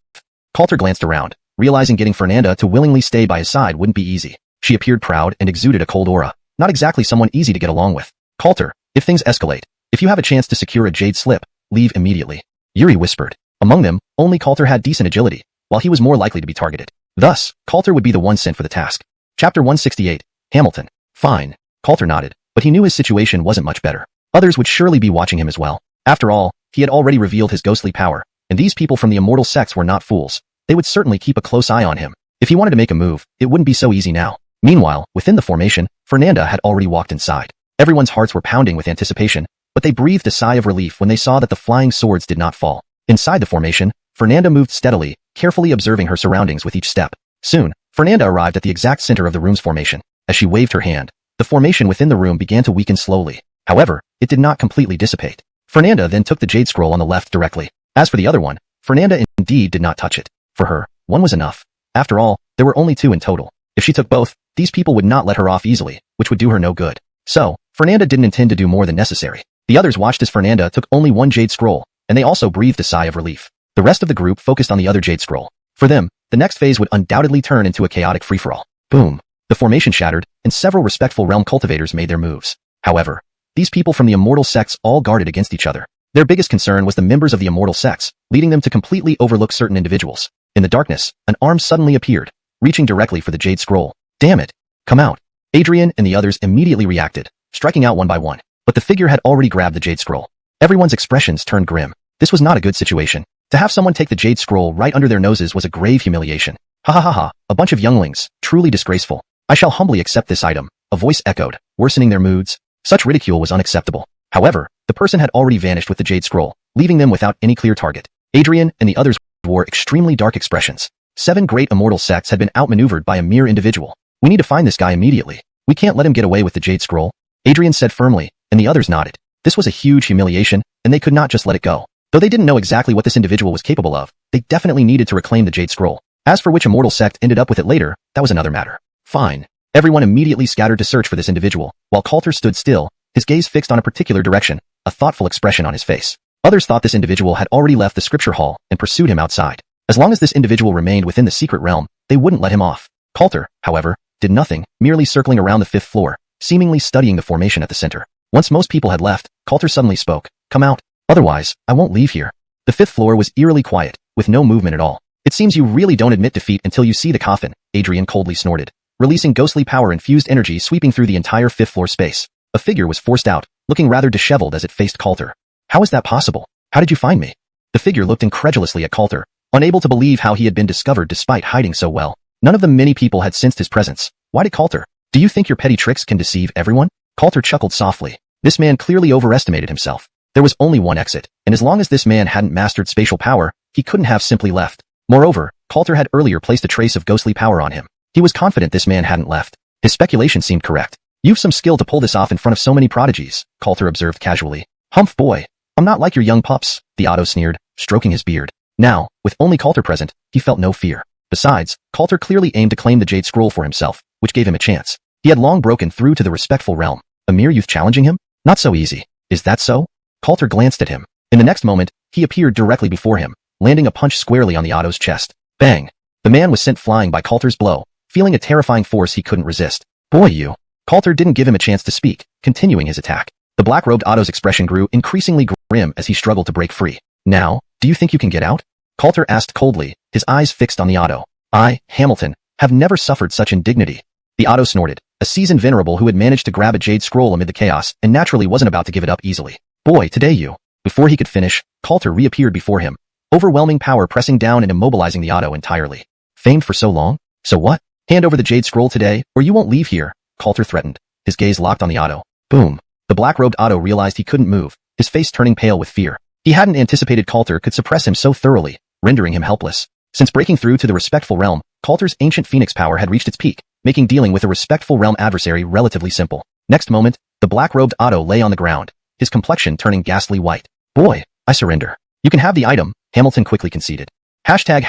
Coulter glanced around, realizing getting Fernanda to willingly stay by his side wouldn't be easy. She appeared proud and exuded a cold aura, not exactly someone easy to get along with. Coulter, if things escalate, if you have a chance to secure a jade slip, leave immediately. Yuri whispered. Among them, only Coulter had decent agility, while he was more likely to be targeted. Thus, Coulter would be the one sent for the task. Chapter 168, Hamilton. Fine. Coulter nodded, but he knew his situation wasn't much better. Others would surely be watching him as well. After all, he had already revealed his ghostly power, and these people from the immortal sects were not fools. They would certainly keep a close eye on him. If he wanted to make a move, it wouldn't be so easy now. Meanwhile, within the formation, Fernanda had already walked inside. Everyone's hearts were pounding with anticipation, but they breathed a sigh of relief when they saw that the flying swords did not fall. Inside the formation, Fernanda moved steadily, carefully observing her surroundings with each step. Soon, Fernanda arrived at the exact center of the room's formation. As she waved her hand, the formation within the room began to weaken slowly. However, it did not completely dissipate. Fernanda then took the jade scroll on the left directly. As for the other one, Fernanda indeed did not touch it. For her, one was enough. After all, there were only two in total. If she took both, these people would not let her off easily, which would do her no good. So, Fernanda didn't intend to do more than necessary. The others watched as Fernanda took only one jade scroll, and they also breathed a sigh of relief. The rest of the group focused on the other jade scroll. For them, the next phase would undoubtedly turn into a chaotic free-for-all. Boom. The formation shattered, and several respectful realm cultivators made their moves. However, these people from the immortal sects all guarded against each other. Their biggest concern was the members of the immortal sects, leading them to completely overlook certain individuals. In the darkness, an arm suddenly appeared, reaching directly for the jade scroll. Damn it! Come out! Adrian and the others immediately reacted, striking out one by one. But the figure had already grabbed the jade scroll. Everyone's expressions turned grim. This was not a good situation. To have someone take the jade scroll right under their noses was a grave humiliation. Ha ha ha ha, a bunch of younglings, truly disgraceful. I shall humbly accept this item, a voice echoed, worsening their moods. Such ridicule was unacceptable. However, the person had already vanished with the jade scroll, leaving them without any clear target. Adrian and the others wore extremely dark expressions. 7 great immortal sects had been outmaneuvered by a mere individual. We need to find this guy immediately. We can't let him get away with the jade scroll, Adrian said firmly, and the others nodded. This was a huge humiliation, and they could not just let it go. Though they didn't know exactly what this individual was capable of, they definitely needed to reclaim the jade scroll. As for which immortal sect ended up with it later, that was another matter. Fine. Everyone immediately scattered to search for this individual, while Coulter stood still, his gaze fixed on a particular direction, a thoughtful expression on his face. Others thought this individual had already left the scripture hall and pursued him outside. As long as this individual remained within the secret realm, they wouldn't let him off. Coulter, however, did nothing, merely circling around the 5th floor, seemingly studying the formation at the center. Once most people had left, Coulter suddenly spoke. Come out. Otherwise, I won't leave here. The 5th floor was eerily quiet, with no movement at all. It seems you really don't admit defeat until you see the coffin, Adrian coldly snorted, releasing ghostly power-infused energy sweeping through the entire 5th floor space. A figure was forced out, looking rather disheveled as it faced Coulter. How is that possible? How did you find me? The figure looked incredulously at Coulter, unable to believe how he had been discovered despite hiding so well. None of the many people had sensed his presence. Why did Coulter? Do you think your petty tricks can deceive everyone? Coulter chuckled softly. This man clearly overestimated himself. There was only one exit, and as long as this man hadn't mastered spatial power, he couldn't have simply left. Moreover, Coulter had earlier placed a trace of ghostly power on him. He was confident this man hadn't left. His speculation seemed correct. You've some skill to pull this off in front of so many prodigies, Coulter observed casually. Humph boy. I'm not like your young pups, the Otto sneered, stroking his beard. Now, with only Coulter present, he felt no fear. Besides, Coulter clearly aimed to claim the jade scroll for himself, which gave him a chance. He had long broken through to the respectful realm. A mere youth challenging him? Not so easy. Is that so? Coulter glanced at him. In the next moment, he appeared directly before him, landing a punch squarely on the Otto's chest. Bang! The man was sent flying by Coulter's blow, feeling a terrifying force he couldn't resist. Boy you! Coulter didn't give him a chance to speak, continuing his attack. The black-robed Otto's expression grew increasingly grim as he struggled to break free. Now, do you think you can get out? Coulter asked coldly, his eyes fixed on the Otto. I, Hamilton, have never suffered such indignity. The Otto snorted, a seasoned venerable who had managed to grab a jade scroll amid the chaos and naturally wasn't about to give it up easily. Boy, today you. Before he could finish, Coulter reappeared before him, overwhelming power pressing down and immobilizing the Otto entirely. Famed for so long? So what? Hand over the jade scroll today, or you won't leave here, Coulter threatened, his gaze locked on the Otto. Boom. The black-robed Otto realized he couldn't move, his face turning pale with fear. He hadn't anticipated Coulter could suppress him so thoroughly, rendering him helpless. Since breaking through to the respectful realm, Coulter's ancient phoenix power had reached its peak, making dealing with a respectful realm adversary relatively simple. Next moment, the black-robed Otto lay on the ground, his complexion turning ghastly white. Boy, I surrender. You can have the item, Hamilton quickly conceded. Hashtag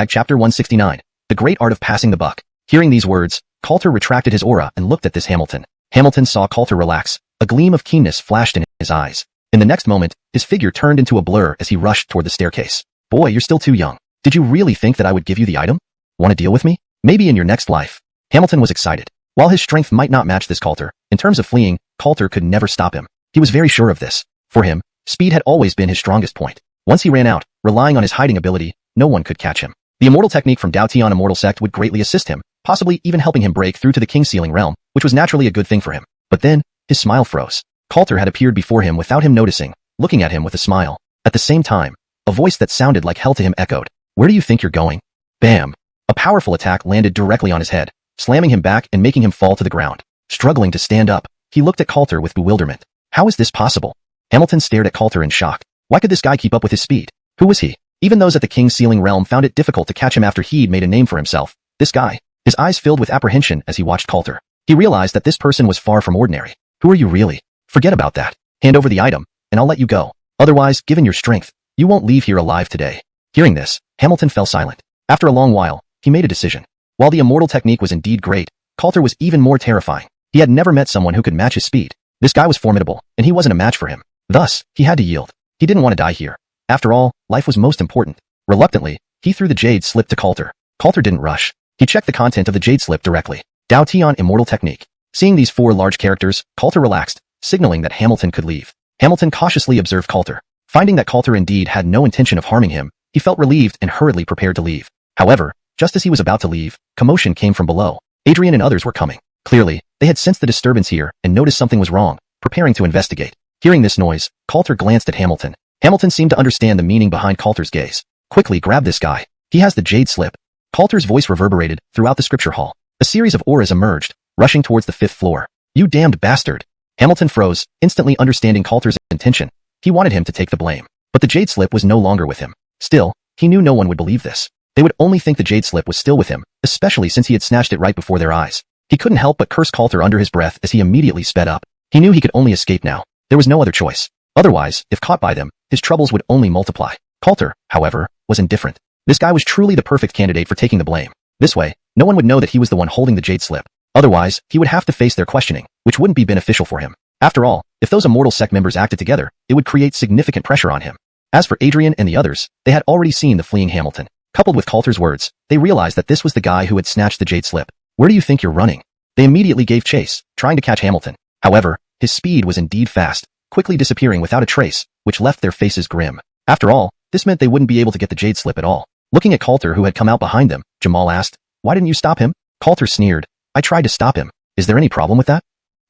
chapter 169, the great art of passing the buck. Hearing these words, Coulter retracted his aura and looked at this Hamilton. Hamilton saw Coulter relax, a gleam of keenness flashed in his eyes. In the next moment, his figure turned into a blur as he rushed toward the staircase. Boy, you're still too young. Did you really think that I would give you the item? Want to deal with me? Maybe in your next life. Hamilton was excited. While his strength might not match this Coulter, in terms of fleeing, Coulter could never stop him. He was very sure of this. For him, speed had always been his strongest point. Once he ran out, relying on his hiding ability, no one could catch him. The immortal technique from Dao Tian Immortal Sect would greatly assist him, possibly even helping him break through to the King's Ceiling realm, which was naturally a good thing for him. But then, his smile froze. Coulter had appeared before him without him noticing, looking at him with a smile. At the same time, a voice that sounded like hell to him echoed. Where do you think you're going? Bam! A powerful attack landed directly on his head, slamming him back and making him fall to the ground. Struggling to stand up, he looked at Coulter with bewilderment. How is this possible? Hamilton stared at Coulter in shock. Why could this guy keep up with his speed? Who was he? Even those at the King's Ceiling realm found it difficult to catch him after he'd made a name for himself. This guy. His eyes filled with apprehension as he watched Coulter. He realized that this person was far from ordinary. Who are you really? Forget about that. Hand over the item, and I'll let you go. Otherwise, given your strength, you won't leave here alive today. Hearing this, Hamilton fell silent. After a long while, he made a decision. While the immortal technique was indeed great, Coulter was even more terrifying. He had never met someone who could match his speed. This guy was formidable, and he wasn't a match for him. Thus, he had to yield. He didn't want to die here. After all, life was most important. Reluctantly, he threw the jade slip to Coulter. Coulter didn't rush. He checked the content of the jade slip directly. Dao Tian Immortal Technique. Seeing these 4 large characters, Coulter relaxed, signaling that Hamilton could leave. Hamilton cautiously observed Coulter. Finding that Coulter indeed had no intention of harming him, he felt relieved and hurriedly prepared to leave. However, just as he was about to leave, commotion came from below. Adrian and others were coming. Clearly, they had sensed the disturbance here and noticed something was wrong, preparing to investigate. Hearing this noise, Coulter glanced at Hamilton. Hamilton seemed to understand the meaning behind Coulter's gaze. Quickly grab this guy. He has the jade slip. Coulter's voice reverberated throughout the scripture hall. A series of auras emerged, rushing towards the 5th floor. You damned bastard. Hamilton froze, instantly understanding Coulter's intention. He wanted him to take the blame. But the jade slip was no longer with him. Still, he knew no one would believe this. They would only think the jade slip was still with him, especially since he had snatched it right before their eyes. He couldn't help but curse Coulter under his breath as he immediately sped up. He knew he could only escape now. There was no other choice. Otherwise, if caught by them, his troubles would only multiply. Coulter, however, was indifferent. This guy was truly the perfect candidate for taking the blame. This way, no one would know that he was the one holding the jade slip. Otherwise, he would have to face their questioning, which wouldn't be beneficial for him. After all, if those immortal sect members acted together, it would create significant pressure on him. As for Adrian and the others, they had already seen the fleeing Hamilton. Coupled with Coulter's words, they realized that this was the guy who had snatched the jade slip. Where do you think you're running? They immediately gave chase, trying to catch Hamilton. However, his speed was indeed fast, quickly disappearing without a trace, which left their faces grim. After all, this meant they wouldn't be able to get the jade slip at all. Looking at Coulter, who had come out behind them, Jamal asked, "Why didn't you stop him?" Coulter sneered, "I tried to stop him. Is there any problem with that?"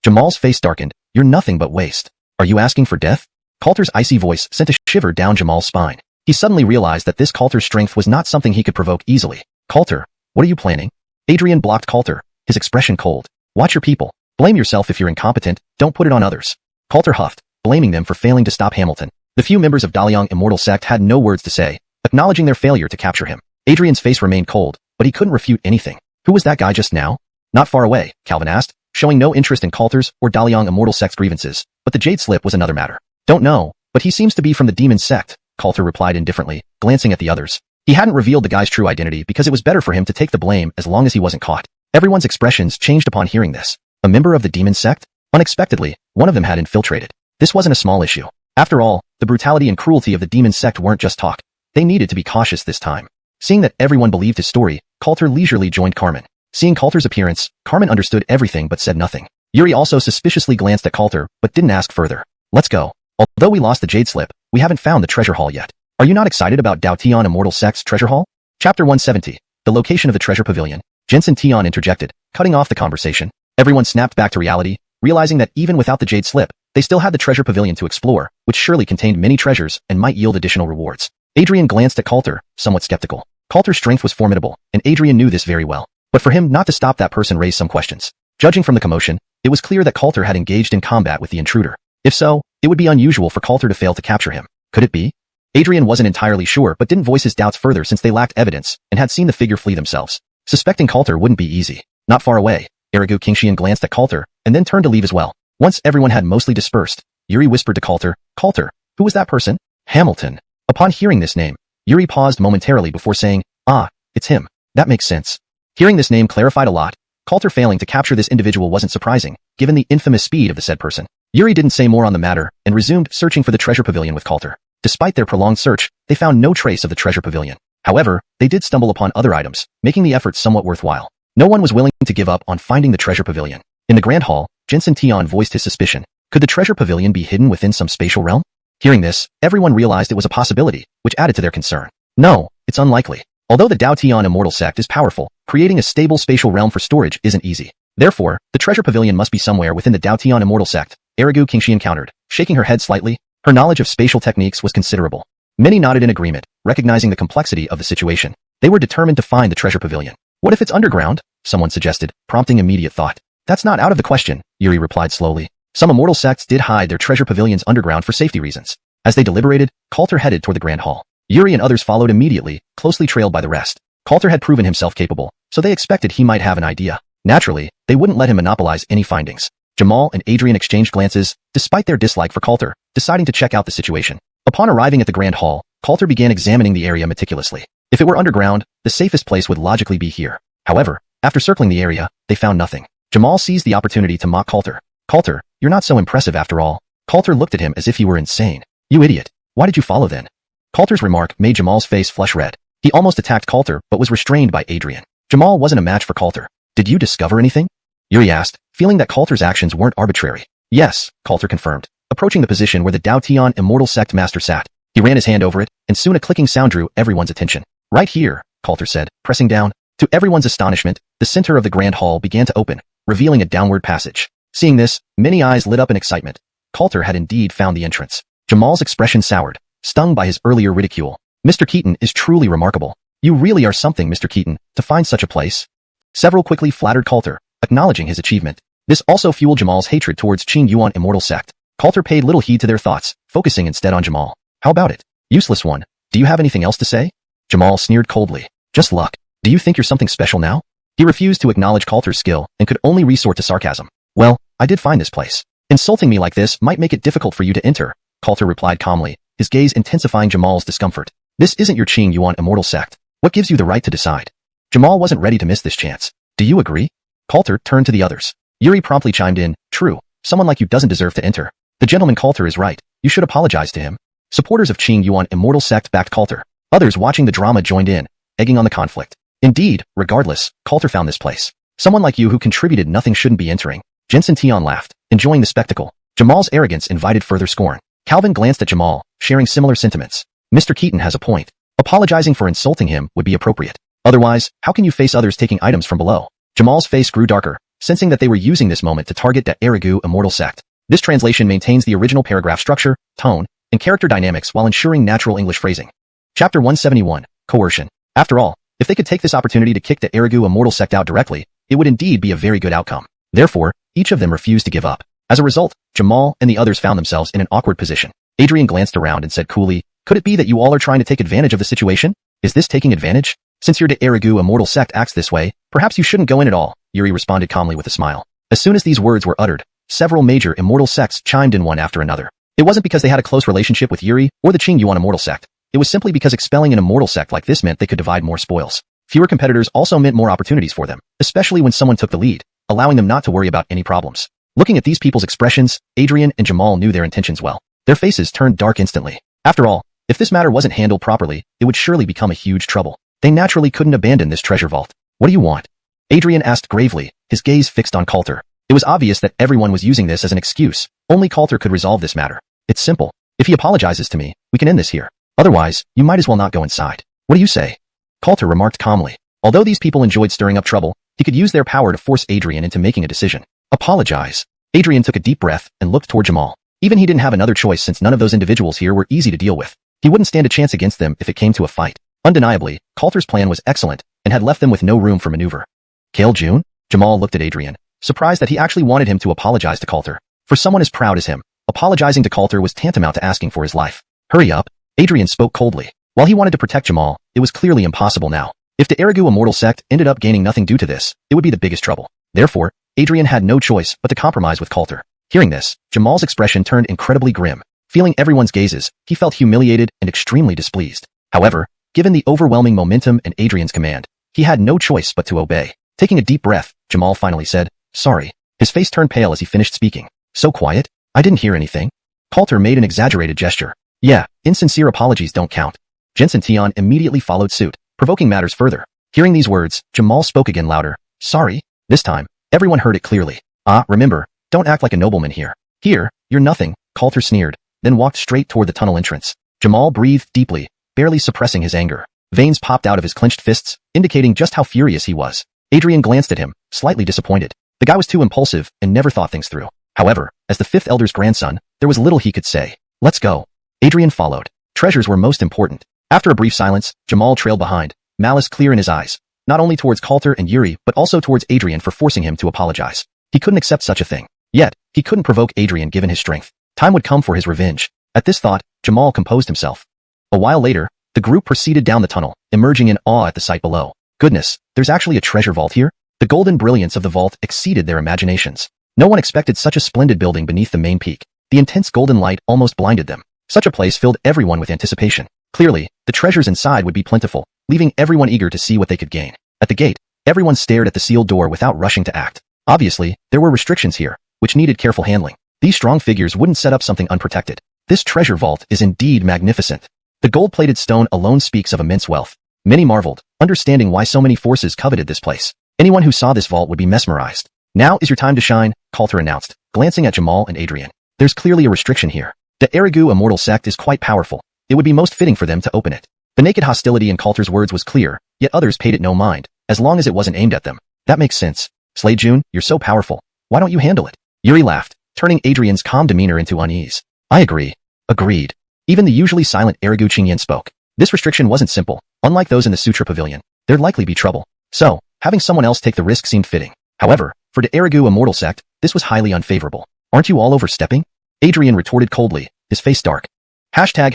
Jamal's face darkened. "You're nothing but waste. Are you asking for death?" Coulter's icy voice sent a shiver down Jamal's spine. He suddenly realized that this Coulter's strength was not something he could provoke easily. "Coulter, what are you planning?" Adrian blocked Coulter, his expression cold. "Watch your people. Blame yourself if you're incompetent, don't put it on others." Coulter huffed, blaming them for failing to stop Hamilton. The few members of Daliang Immortal Sect had no words to say, acknowledging their failure to capture him. Adrian's face remained cold, but he couldn't refute anything. Who was that guy just now? Not far away, Calvin asked, showing no interest in Coulter's or Daliang Immortal Sect's grievances, but the jade slip was another matter. "Don't know, but he seems to be from the demon sect," Coulter replied indifferently, glancing at the others. He hadn't revealed the guy's true identity because it was better for him to take the blame as long as he wasn't caught. Everyone's expressions changed upon hearing this. A member of the demon sect? Unexpectedly, one of them had infiltrated. This wasn't a small issue. After all, the brutality and cruelty of the demon sect weren't just talk. They needed to be cautious this time. Seeing that everyone believed his story, Coulter leisurely joined Carmen. Seeing Coulter's appearance, Carmen understood everything but said nothing. Yuri also suspiciously glanced at Coulter, but didn't ask further. "Let's go. Although we lost the jade slip, we haven't found the treasure hall yet. Are you not excited about Dao Tian Immortal Sect's treasure hall?" Chapter 170. The location of the treasure pavilion. Jensen Tian interjected, cutting off the conversation. Everyone snapped back to reality, realizing that even without the jade slip, they still had the treasure pavilion to explore, which surely contained many treasures and might yield additional rewards. Adrian glanced at Coulter, somewhat skeptical. Coulter's strength was formidable, and Adrian knew this very well. But for him not to stop that person raised some questions. Judging from the commotion, it was clear that Coulter had engaged in combat with the intruder. If so, it would be unusual for Coulter to fail to capture him. Could it be? Adrian wasn't entirely sure but didn't voice his doubts further since they lacked evidence and had seen the figure flee themselves. Suspecting Coulter wouldn't be easy. Not far away, Xianxia glanced at Coulter and then turned to leave as well. Once everyone had mostly dispersed, Yuri whispered to Coulter, "Coulter, who was that person?" "Hamilton." Upon hearing this name, Yuri paused momentarily before saying, "Ah, it's him. That makes sense." Hearing this name clarified a lot. Coulter failing to capture this individual wasn't surprising, given the infamous speed of the said person. Yuri didn't say more on the matter and resumed searching for the treasure pavilion with Coulter. Despite their prolonged search, they found no trace of the treasure pavilion. However, they did stumble upon other items, making the effort somewhat worthwhile. No one was willing to give up on finding the treasure pavilion. In the Grand Hall, Jensen Tian voiced his suspicion. Could the treasure pavilion be hidden within some spatial realm? Hearing this, everyone realized it was a possibility, which added to their concern. No, it's unlikely. Although the Dao Tian Immortal Sect is powerful, creating a stable spatial realm for storage isn't easy. Therefore, the treasure pavilion must be somewhere within the Dao Tian Immortal Sect, Xianxia countered, shaking her head slightly. Her knowledge of spatial techniques was considerable. Many nodded in agreement, recognizing the complexity of the situation. They were determined to find the treasure pavilion. "What if it's underground?" someone suggested, prompting immediate thought. "That's not out of the question," Yuri replied slowly. Some immortal sects did hide their treasure pavilions underground for safety reasons. As they deliberated, Coulter headed toward the Grand Hall. Yuri and others followed immediately, closely trailed by the rest. Coulter had proven himself capable, so they expected he might have an idea. Naturally, they wouldn't let him monopolize any findings. Jamal and Adrian exchanged glances, despite their dislike for Coulter, deciding to check out the situation. Upon arriving at the Grand Hall, Coulter began examining the area meticulously. If it were underground, the safest place would logically be here. However, after circling the area, they found nothing. Jamal seized the opportunity to mock Coulter. Coulter, you're not so impressive after all. Coulter looked at him as if he were insane. You idiot. Why did you follow then? Coulter's remark made Jamal's face flush red. He almost attacked Coulter but was restrained by Adrian. Jamal wasn't a match for Coulter. Did you discover anything? Yuri asked, feeling that Coulter's actions weren't arbitrary. Yes, Coulter confirmed, approaching the position where the Dao Tian Immortal Sect Master sat. He ran his hand over it, and soon a clicking sound drew everyone's attention. Right here, Coulter said, pressing down. To everyone's astonishment, the center of the grand hall began to open, revealing a downward passage. Seeing this, many eyes lit up in excitement. Coulter had indeed found the entrance. Jamal's expression soured, stung by his earlier ridicule. Mr. Keaton is truly remarkable. You really are something, Mr. Keaton, to find such a place. Several quickly flattered Coulter, acknowledging his achievement. This also fueled Jamal's hatred towards Qing Yuan Immortal Sect. Coulter paid little heed to their thoughts, focusing instead on Jamal. How about it? Useless one. Do you have anything else to say? Jamal sneered coldly. Just luck. Do you think you're something special now? He refused to acknowledge Coulter's skill and could only resort to sarcasm. Well, I did find this place. Insulting me like this might make it difficult for you to enter, Coulter replied calmly, his gaze intensifying Jamal's discomfort. This isn't your Qing Yuan Immortal Sect. What gives you the right to decide? Jamal wasn't ready to miss this chance. Do you agree? Coulter turned to the others. Yuri promptly chimed in, true, someone like you doesn't deserve to enter. The gentleman Coulter is right. You should apologize to him. Supporters of Qing Yuan Immortal Sect backed Coulter. Others watching the drama joined in, egging on the conflict. Indeed, regardless, Coulter found this place. Someone like you who contributed nothing shouldn't be entering. Jensen Tian laughed, enjoying the spectacle. Jamal's arrogance invited further scorn. Calvin glanced at Jamal, sharing similar sentiments. Mr. Keaton has a point. Apologizing for insulting him would be appropriate. Otherwise, how can you face others taking items from below? Jamal's face grew darker, sensing that they were using this moment to target the Erigu Immortal Sect. This translation maintains the original paragraph structure, tone, and character dynamics while ensuring natural English phrasing. Chapter 171, Coercion. After all, if they could take this opportunity to kick the Erigu Immortal Sect out directly, it would indeed be a very good outcome. Therefore, each of them refused to give up. As a result, Jamal and the others found themselves in an awkward position. Adrian glanced around and said coolly, could it be that you all are trying to take advantage of the situation? Is this taking advantage? Since your de Erigu Immortal Sect acts this way, perhaps you shouldn't go in at all, Yuri responded calmly with a smile. As soon as these words were uttered, several major immortal sects chimed in one after another. It wasn't because they had a close relationship with Yuri or the Qing Yuan Immortal Sect. It was simply because expelling an immortal sect like this meant they could divide more spoils. Fewer competitors also meant more opportunities for them, especially when someone took the lead, allowing them not to worry about any problems. Looking at these people's expressions, Adrian and Jamal knew their intentions well. Their faces turned dark instantly. After all, if this matter wasn't handled properly, it would surely become a huge trouble. They naturally couldn't abandon this treasure vault. What do you want? Adrian asked gravely, his gaze fixed on Coulter. It was obvious that everyone was using this as an excuse. Only Coulter could resolve this matter. It's simple. If he apologizes to me, we can end this here. Otherwise, you might as well not go inside. What do you say? Coulter remarked calmly. Although these people enjoyed stirring up trouble, he could use their power to force Adrian into making a decision. Apologize. Adrian took a deep breath and looked toward Jamal. Even he didn't have another choice since none of those individuals here were easy to deal with. He wouldn't stand a chance against them if it came to a fight. Undeniably, Coulter's plan was excellent and had left them with no room for maneuver. Kale June? Jamal looked at Adrian, surprised that he actually wanted him to apologize to Coulter. For someone as proud as him, apologizing to Coulter was tantamount to asking for his life. Hurry up. Adrian spoke coldly. While he wanted to protect Jamal, it was clearly impossible now. If the Erigu Immortal Sect ended up gaining nothing due to this, it would be the biggest trouble. Therefore, Adrian had no choice but to compromise with Coulter. Hearing this, Jamal's expression turned incredibly grim. Feeling everyone's gazes, he felt humiliated and extremely displeased. However, given the overwhelming momentum and Adrian's command, he had no choice but to obey. Taking a deep breath, Jamal finally said, sorry. His face turned pale as he finished speaking. So quiet? I didn't hear anything. Coulter made an exaggerated gesture. Yeah, insincere apologies don't count. Jensen Tian immediately followed suit, provoking matters further. Hearing these words, Jamal spoke again louder. Sorry. This time, everyone heard it clearly. Remember, don't act like a nobleman here. Here, you're nothing, Coulter sneered, then walked straight toward the tunnel entrance. Jamal breathed deeply, barely suppressing his anger. Veins popped out of his clenched fists, indicating just how furious he was. Adrian glanced at him, slightly disappointed. The guy was too impulsive and never thought things through. However, as the fifth elder's grandson, there was little he could say. Let's go. Adrian followed. Treasures were most important. After a brief silence, Jamal trailed behind, malice clear in his eyes, not only towards Coulter and Yuri but also towards Adrian for forcing him to apologize. He couldn't accept such a thing. Yet, he couldn't provoke Adrian given his strength. Time would come for his revenge. At this thought, Jamal composed himself. A while later, the group proceeded down the tunnel, emerging in awe at the sight below. Goodness, there's actually a treasure vault here? The golden brilliance of the vault exceeded their imaginations. No one expected such a splendid building beneath the main peak. The intense golden light almost blinded them. Such a place filled everyone with anticipation. Clearly, the treasures inside would be plentiful, leaving everyone eager to see what they could gain. At the gate, everyone stared at the sealed door without rushing to act. Obviously, there were restrictions here, which needed careful handling. These strong figures wouldn't set up something unprotected. This treasure vault is indeed magnificent. The gold-plated stone alone speaks of immense wealth. Many marveled, understanding why so many forces coveted this place. Anyone who saw this vault would be mesmerized. Now is your time to shine, Coulter announced, glancing at Jamal and Adrian. There's clearly a restriction here. The Erigu Immortal Sect is quite powerful. It would be most fitting for them to open it. The naked hostility in Coulter's words was clear, yet others paid it no mind, as long as it wasn't aimed at them. That makes sense. Slade June, you're so powerful. Why don't you handle it? Yuri laughed, turning Adrian's calm demeanor into unease. I agree. Agreed. Even the usually silent Erigu Qingyan spoke. This restriction wasn't simple. Unlike those in the Sutra Pavilion, there'd likely be trouble. So, having someone else take the risk seemed fitting. However, for the Erigu Immortal Sect, this was highly unfavorable. Aren't you all overstepping? Adrian retorted coldly, his face dark. Hashtag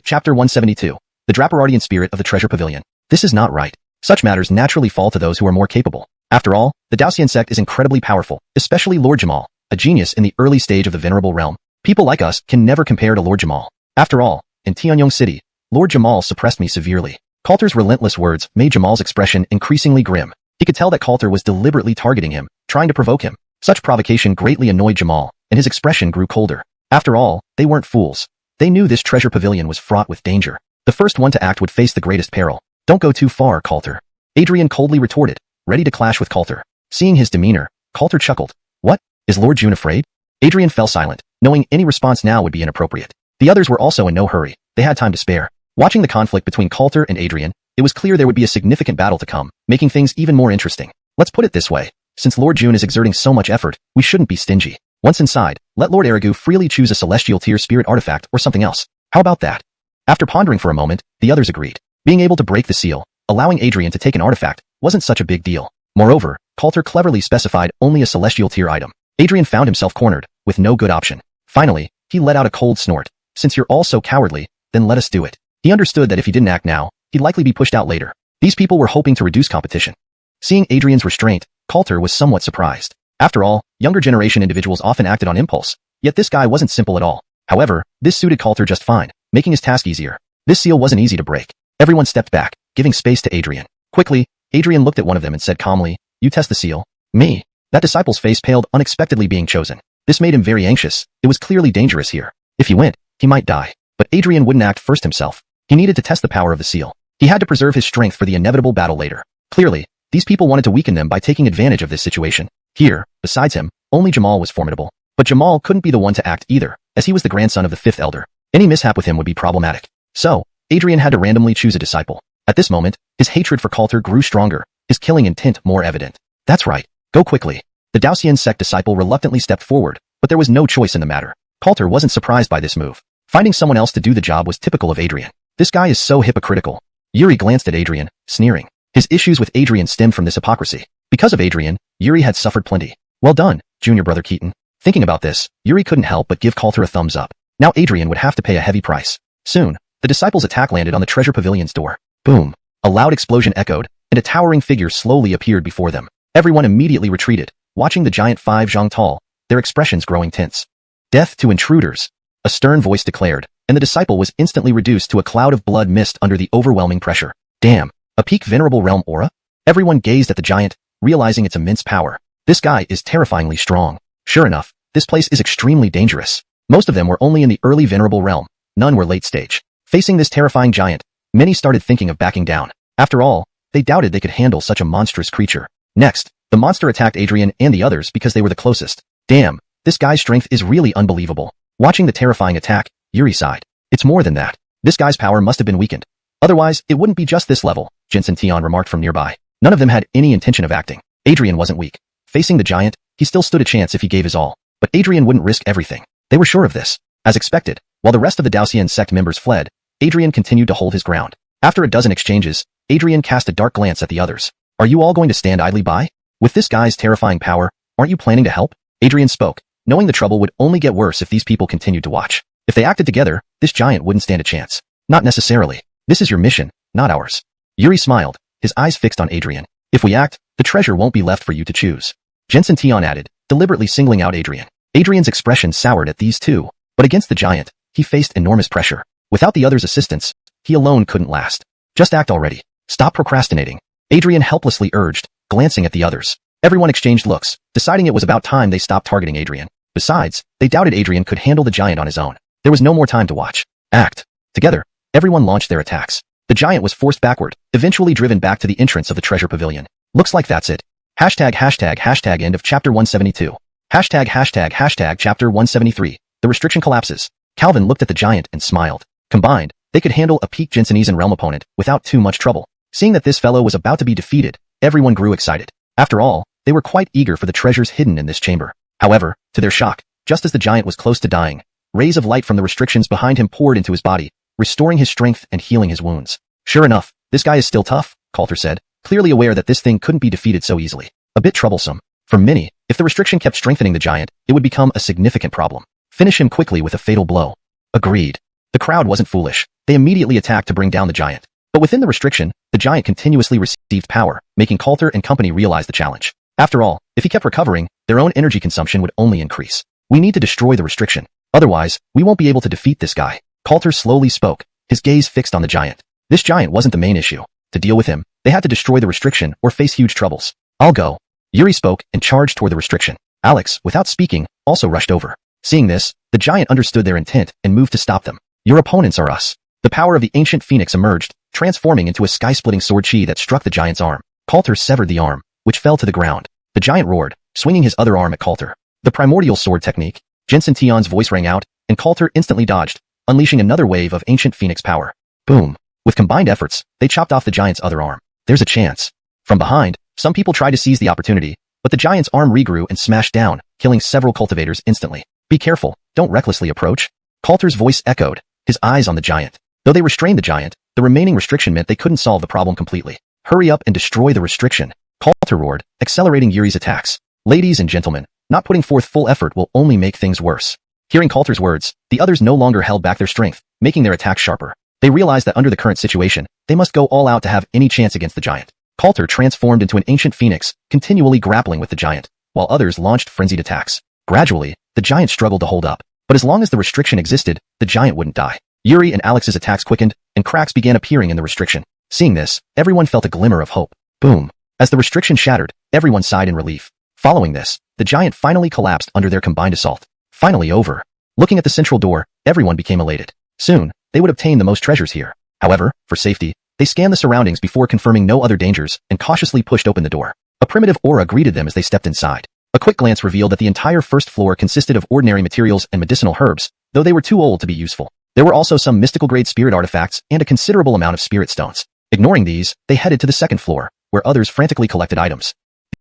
chapter 172. The Draperardian spirit of the Treasure Pavilion. This is not right. Such matters naturally fall to those who are more capable. After all, the Daoxian sect is incredibly powerful, especially Lord Jamal, a genius in the early stage of the Venerable Realm. People like us can never compare to Lord Jamal. After all, in Tianyong City, Lord Jamal suppressed me severely. Coulter's relentless words made Jamal's expression increasingly grim. He could tell that Coulter was deliberately targeting him, trying to provoke him. Such provocation greatly annoyed Jamal, and his expression grew colder. After all, they weren't fools. They knew this treasure pavilion was fraught with danger. The first one to act would face the greatest peril. Don't go too far, Coulter. Adrian coldly retorted, ready to clash with Coulter. Seeing his demeanor, Coulter chuckled. What? Is Lord June afraid? Adrian fell silent, knowing any response now would be inappropriate. The others were also in no hurry. They had time to spare. Watching the conflict between Coulter and Adrian, it was clear there would be a significant battle to come, making things even more interesting. Let's put it this way. Since Lord June is exerting so much effort, we shouldn't be stingy. Once inside, let Lord Erigu freely choose a celestial tier spirit artifact or something else. How about that? After pondering for a moment, the others agreed. Being able to break the seal, allowing Adrian to take an artifact, wasn't such a big deal. Moreover, Coulter cleverly specified only a celestial tier item. Adrian found himself cornered, with no good option. Finally, he let out a cold snort. Since you're all so cowardly, then let us do it. He understood that if he didn't act now, he'd likely be pushed out later. These people were hoping to reduce competition. Seeing Adrian's restraint, Coulter was somewhat surprised. After all, younger generation individuals often acted on impulse, yet this guy wasn't simple at all. However, this suited Coulter just fine, making his task easier. This seal wasn't easy to break. Everyone stepped back, giving space to Adrian. Quickly, Adrian looked at one of them and said calmly, "You test the seal." Me. That disciple's face paled, unexpectedly being chosen. This made him very anxious. It was clearly dangerous here. If he went, he might die. But Adrian wouldn't act first himself. He needed to test the power of the seal. He had to preserve his strength for the inevitable battle later. Clearly, these people wanted to weaken them by taking advantage of this situation. Here, besides him, only Jamal was formidable. But Jamal couldn't be the one to act either, as he was the grandson of the fifth elder. Any mishap with him would be problematic. So, Adrian had to randomly choose a disciple. At this moment, his hatred for Coulter grew stronger, his killing intent more evident. That's right. Go quickly. The Daoxian sect disciple reluctantly stepped forward, but there was no choice in the matter. Coulter wasn't surprised by this move. Finding someone else to do the job was typical of Adrian. This guy is so hypocritical. Yuri glanced at Adrian, sneering. His issues with Adrian stemmed from this hypocrisy. Because of Adrian, Yuri had suffered plenty. Well done, junior brother Keaton. Thinking about this, Yuri couldn't help but give Coulter a thumbs up. Now Adrian would have to pay a heavy price. Soon, the disciple's attack landed on the treasure pavilion's door. Boom. A loud explosion echoed, and a towering figure slowly appeared before them. Everyone immediately retreated, watching the giant 5 zhang tall, their expressions growing tense. Death to intruders, a stern voice declared, and the disciple was instantly reduced to a cloud of blood mist under the overwhelming pressure. Damn, a peak venerable realm aura? Everyone gazed at the giant, realizing its immense power. This guy is terrifyingly strong. Sure enough, this place is extremely dangerous. Most of them were only in the early venerable realm, none were late stage. Facing this terrifying giant, many started thinking of backing down. After all, they doubted they could handle such a monstrous creature. Next, the monster attacked Adrian and the others because they were the closest. Damn, this guy's strength is really unbelievable. Watching the terrifying attack, Yuri sighed. It's more than that. This guy's power must have been weakened. Otherwise, it wouldn't be just this level, Jensen Tion remarked from nearby. None of them had any intention of acting. Adrian wasn't weak. Facing the giant, he still stood a chance if he gave his all. But Adrian wouldn't risk everything. They were sure of this. As expected, while the rest of the Daoxian sect members fled, Adrian continued to hold his ground. After a dozen exchanges, Adrian cast a dark glance at the others. Are you all going to stand idly by? With this guy's terrifying power, aren't you planning to help? Adrian spoke, knowing the trouble would only get worse if these people continued to watch. If they acted together, this giant wouldn't stand a chance. Not necessarily. This is your mission, not ours. Yuri smiled, his eyes fixed on Adrian. If we act, the treasure won't be left for you to choose. Jensen Tion added, deliberately singling out Adrian. Adrian's expression soured at these two, but against the giant, he faced enormous pressure. Without the others' assistance, he alone couldn't last. Just act already. Stop procrastinating. Adrian helplessly urged, glancing at the others. Everyone exchanged looks, deciding it was about time they stopped targeting Adrian. Besides, they doubted Adrian could handle the giant on his own. There was no more time to watch. Act. Together, everyone launched their attacks. The giant was forced backward, eventually driven back to the entrance of the treasure pavilion. Looks like that's it. ####end of chapter 172. ###chapter 173. The restriction collapses. Calvin looked at the giant and smiled. Combined, they could handle a peak Jinsenese and realm opponent without too much trouble. Seeing that this fellow was about to be defeated, everyone grew excited. After all, they were quite eager for the treasures hidden in this chamber. However, to their shock, just as the giant was close to dying, rays of light from the restrictions behind him poured into his body, restoring his strength and healing his wounds. Sure enough, this guy is still tough, Coulter said, clearly aware that this thing couldn't be defeated so easily. A bit troublesome. For many, if the restriction kept strengthening the giant, it would become a significant problem. Finish him quickly with a fatal blow. Agreed. The crowd wasn't foolish. They immediately attacked to bring down the giant. But within the restriction, the giant continuously received power, making Coulter and company realize the challenge. After all, if he kept recovering, their own energy consumption would only increase. We need to destroy the restriction. Otherwise, we won't be able to defeat this guy. Coulter slowly spoke, his gaze fixed on the giant. This giant wasn't the main issue. To deal with him, they had to destroy the restriction or face huge troubles. I'll go. Yuri spoke and charged toward the restriction. Alex, without speaking, also rushed over. Seeing this, the giant understood their intent and moved to stop them. Your opponents are us. The power of the ancient phoenix emerged, transforming into a sky-splitting sword chi that struck the giant's arm. Coulter severed the arm, which fell to the ground. The giant roared, swinging his other arm at Coulter. The primordial sword technique. Jensen Tion's voice rang out, and Coulter instantly dodged, unleashing another wave of ancient phoenix power. Boom. With combined efforts, they chopped off the giant's other arm. There's a chance. From behind, some people tried to seize the opportunity, but the giant's arm regrew and smashed down, killing several cultivators instantly. Be careful, don't recklessly approach. Coulter's voice echoed, his eyes on the giant. Though they restrained the giant, the remaining restriction meant they couldn't solve the problem completely. Hurry up and destroy the restriction. Coulter roared, accelerating Yuri's attacks. Ladies and gentlemen, not putting forth full effort will only make things worse. Hearing Coulter's words, the others no longer held back their strength, making their attacks sharper. They realized that under the current situation, they must go all out to have any chance against the giant. Coulter transformed into an ancient phoenix, continually grappling with the giant, while others launched frenzied attacks. Gradually, the giant struggled to hold up, but as long as the restriction existed, the giant wouldn't die. Yuri and Alex's attacks quickened, and cracks began appearing in the restriction. Seeing this, everyone felt a glimmer of hope. Boom. As the restriction shattered, everyone sighed in relief. Following this, the giant finally collapsed under their combined assault. Finally over. Looking at the central door, everyone became elated. Soon, they would obtain the most treasures here. However, for safety, they scanned the surroundings before confirming no other dangers and cautiously pushed open the door. A primitive aura greeted them as they stepped inside. A quick glance revealed that the entire first floor consisted of ordinary materials and medicinal herbs, though they were too old to be useful. There were also some mystical-grade spirit artifacts and a considerable amount of spirit stones. Ignoring these, they headed to the second floor, where others frantically collected items.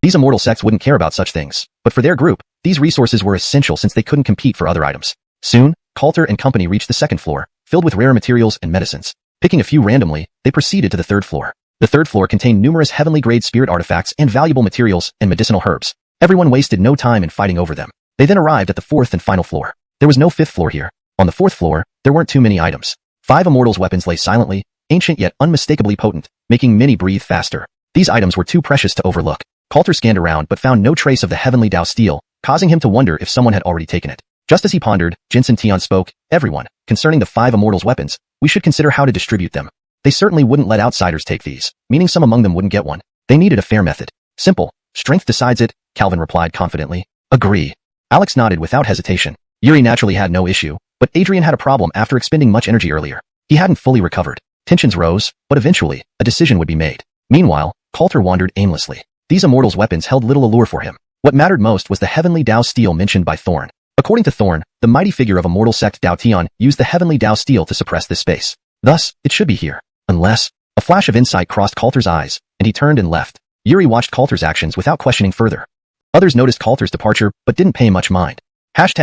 These immortal sects wouldn't care about such things, but for their group, these resources were essential since they couldn't compete for other items. Soon, Coulter and company reached the second floor, filled with rare materials and medicines. Picking a few randomly, they proceeded to the third floor. The third floor contained numerous heavenly-grade spirit artifacts and valuable materials and medicinal herbs. Everyone wasted no time in fighting over them. They then arrived at the fourth and final floor. There was no fifth floor here. On the fourth floor, there weren't too many items. 5 immortals' weapons lay silently, ancient yet unmistakably potent, making many breathe faster. These items were too precious to overlook. Coulter scanned around but found no trace of the heavenly Dao steel, causing him to wonder if someone had already taken it. Just as he pondered, Jensen Tion spoke, "Everyone, concerning the 5 immortals' weapons, we should consider how to distribute them. They certainly wouldn't let outsiders take these, meaning some among them wouldn't get one. They needed a fair method. Simple. Strength decides it," Calvin replied confidently. "Agree." Alex nodded without hesitation. Yuri naturally had no issue, but Adrian had a problem after expending much energy earlier. He hadn't fully recovered. Tensions rose, but eventually, a decision would be made. Meanwhile, Coulter wandered aimlessly. These immortals' weapons held little allure for him. What mattered most was the heavenly Dao steel mentioned by Thorn. According to Thorn, the mighty figure of immortal sect Dao Tian used the heavenly Dao steel to suppress this space. Thus, it should be here. Unless... A flash of insight crossed Coulter's eyes, and he turned and left. Yuri watched Coulter's actions without questioning further. Others noticed Coulter's departure, but didn't pay much mind. Chapter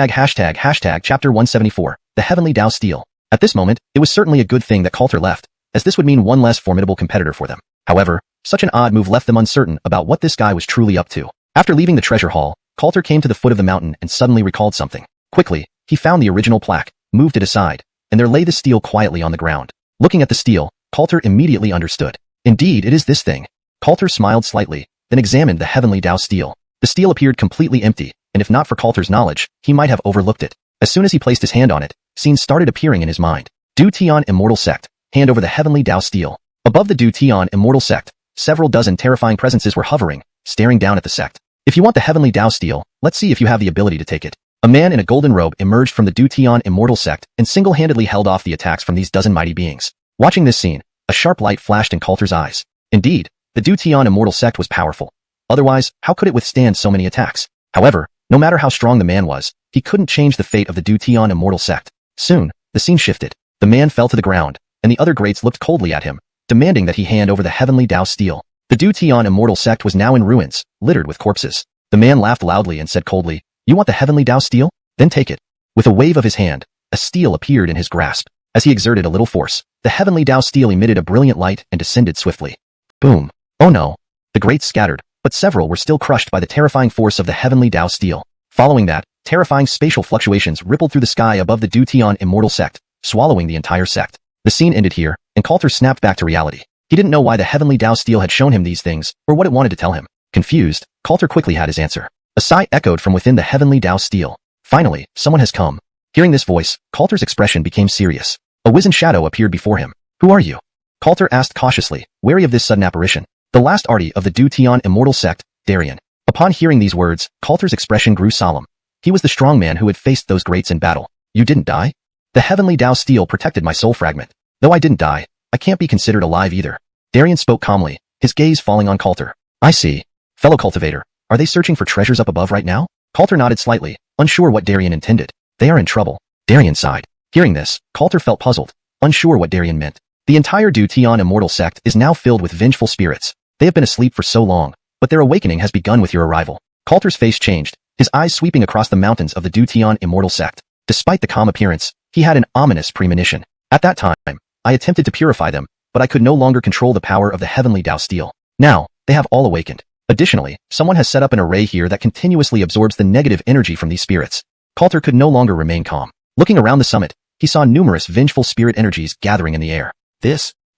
174, the heavenly Dao steel. At this moment, it was certainly a good thing that Coulter left, as this would mean one less formidable competitor for them. However, such an odd move left them uncertain about what this guy was truly up to. After leaving the treasure hall, Coulter came to the foot of the mountain and suddenly recalled something. Quickly, he found the original plaque, moved it aside, and there lay the steel quietly on the ground. Looking at the steel, Coulter immediately understood. Indeed, it is this thing. Coulter smiled slightly, then examined the heavenly Dao steel. The steel appeared completely empty, and if not for Coulter's knowledge, he might have overlooked it. As soon as he placed his hand on it, scenes started appearing in his mind. Du Tian Immortal Sect. Hand over the heavenly Dao steel. Above the Du Tian Immortal Sect, several dozen terrifying presences were hovering, staring down at the sect. If you want the heavenly Dao steel, let's see if you have the ability to take it. A man in a golden robe emerged from the Dutian immortal sect and single-handedly held off the attacks from these dozen mighty beings. Watching this scene, a sharp light flashed in Coulter's eyes. Indeed, the Dutian immortal sect was powerful. Otherwise, how could it withstand so many attacks? However, no matter how strong the man was, he couldn't change the fate of the Dutian immortal sect. Soon, the scene shifted. The man fell to the ground, and the other greats looked coldly at him, demanding that he hand over the heavenly Dao steel. The Dutian immortal sect was now in ruins, littered with corpses. The man laughed loudly and said coldly, "You want the heavenly Dao steel? Then take it." With a wave of his hand, a steel appeared in his grasp. As he exerted a little force, the heavenly Dao steel emitted a brilliant light and descended swiftly. Boom. Oh no. The greats scattered, but several were still crushed by the terrifying force of the heavenly Dao steel. Following that, terrifying spatial fluctuations rippled through the sky above the Dutian immortal sect, swallowing the entire sect. The scene ended here, and Coulter snapped back to reality. He didn't know why the heavenly Dao steel had shown him these things, or what it wanted to tell him. Confused, Coulter quickly had his answer. A sigh echoed from within the heavenly Dao steel. Finally, someone has come. Hearing this voice, Coulter's expression became serious. A wizened shadow appeared before him. "Who are you?" Coulter asked cautiously, wary of this sudden apparition. "The last arty of the Dutian immortal sect, Darien." Upon hearing these words, Coulter's expression grew solemn. He was the strong man who had faced those greats in battle. "You didn't die?" "The heavenly Dao steel protected my soul fragment. Though I didn't die, I can't be considered alive either." Darien spoke calmly, his gaze falling on Coulter. "I see. Fellow cultivator, are they searching for treasures up above right now?" Coulter nodded slightly, unsure what Darien intended. "They are in trouble." Darien sighed. Hearing this, Coulter felt puzzled, unsure what Darien meant. The entire Dutian immortal sect is now filled with vengeful spirits. They have been asleep for so long, but their awakening has begun with your arrival. Coulter's face changed, his eyes sweeping across the mountains of the Dutian immortal sect. Despite the calm appearance, he had an ominous premonition. "At that time, I attempted to purify them, but I could no longer control the power of the heavenly Dao steel. Now, they have all awakened. Additionally, someone has set up an array here that continuously absorbs the negative energy from these spirits." Coulter could no longer remain calm. Looking around the summit, he saw numerous vengeful spirit energies gathering in the air.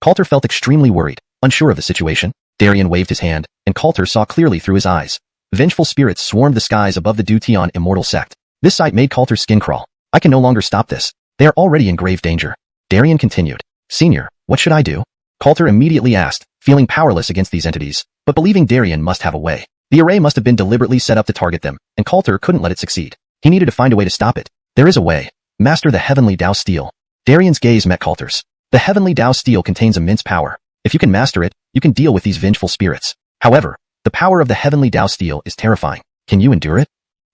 Coulter felt extremely worried, unsure of the situation. Darien waved his hand, and Coulter saw clearly through his eyes. Vengeful spirits swarmed the skies above the Dutian immortal sect. This sight made Coulter's skin crawl. "I can no longer stop this. They are already in grave danger." Darien continued. "Senior, what should I do?" Coulter immediately asked, feeling powerless against these entities, but believing Darien must have a way. The array must have been deliberately set up to target them, and Coulter couldn't let it succeed. He needed to find a way to stop it. "There is a way. Master the heavenly Dao steel." Darien's gaze met Coulter's. The heavenly Dao steel contains immense power. If you can master it, you can deal with these vengeful spirits. However, the power of the heavenly Dao steel is terrifying. Can you endure it?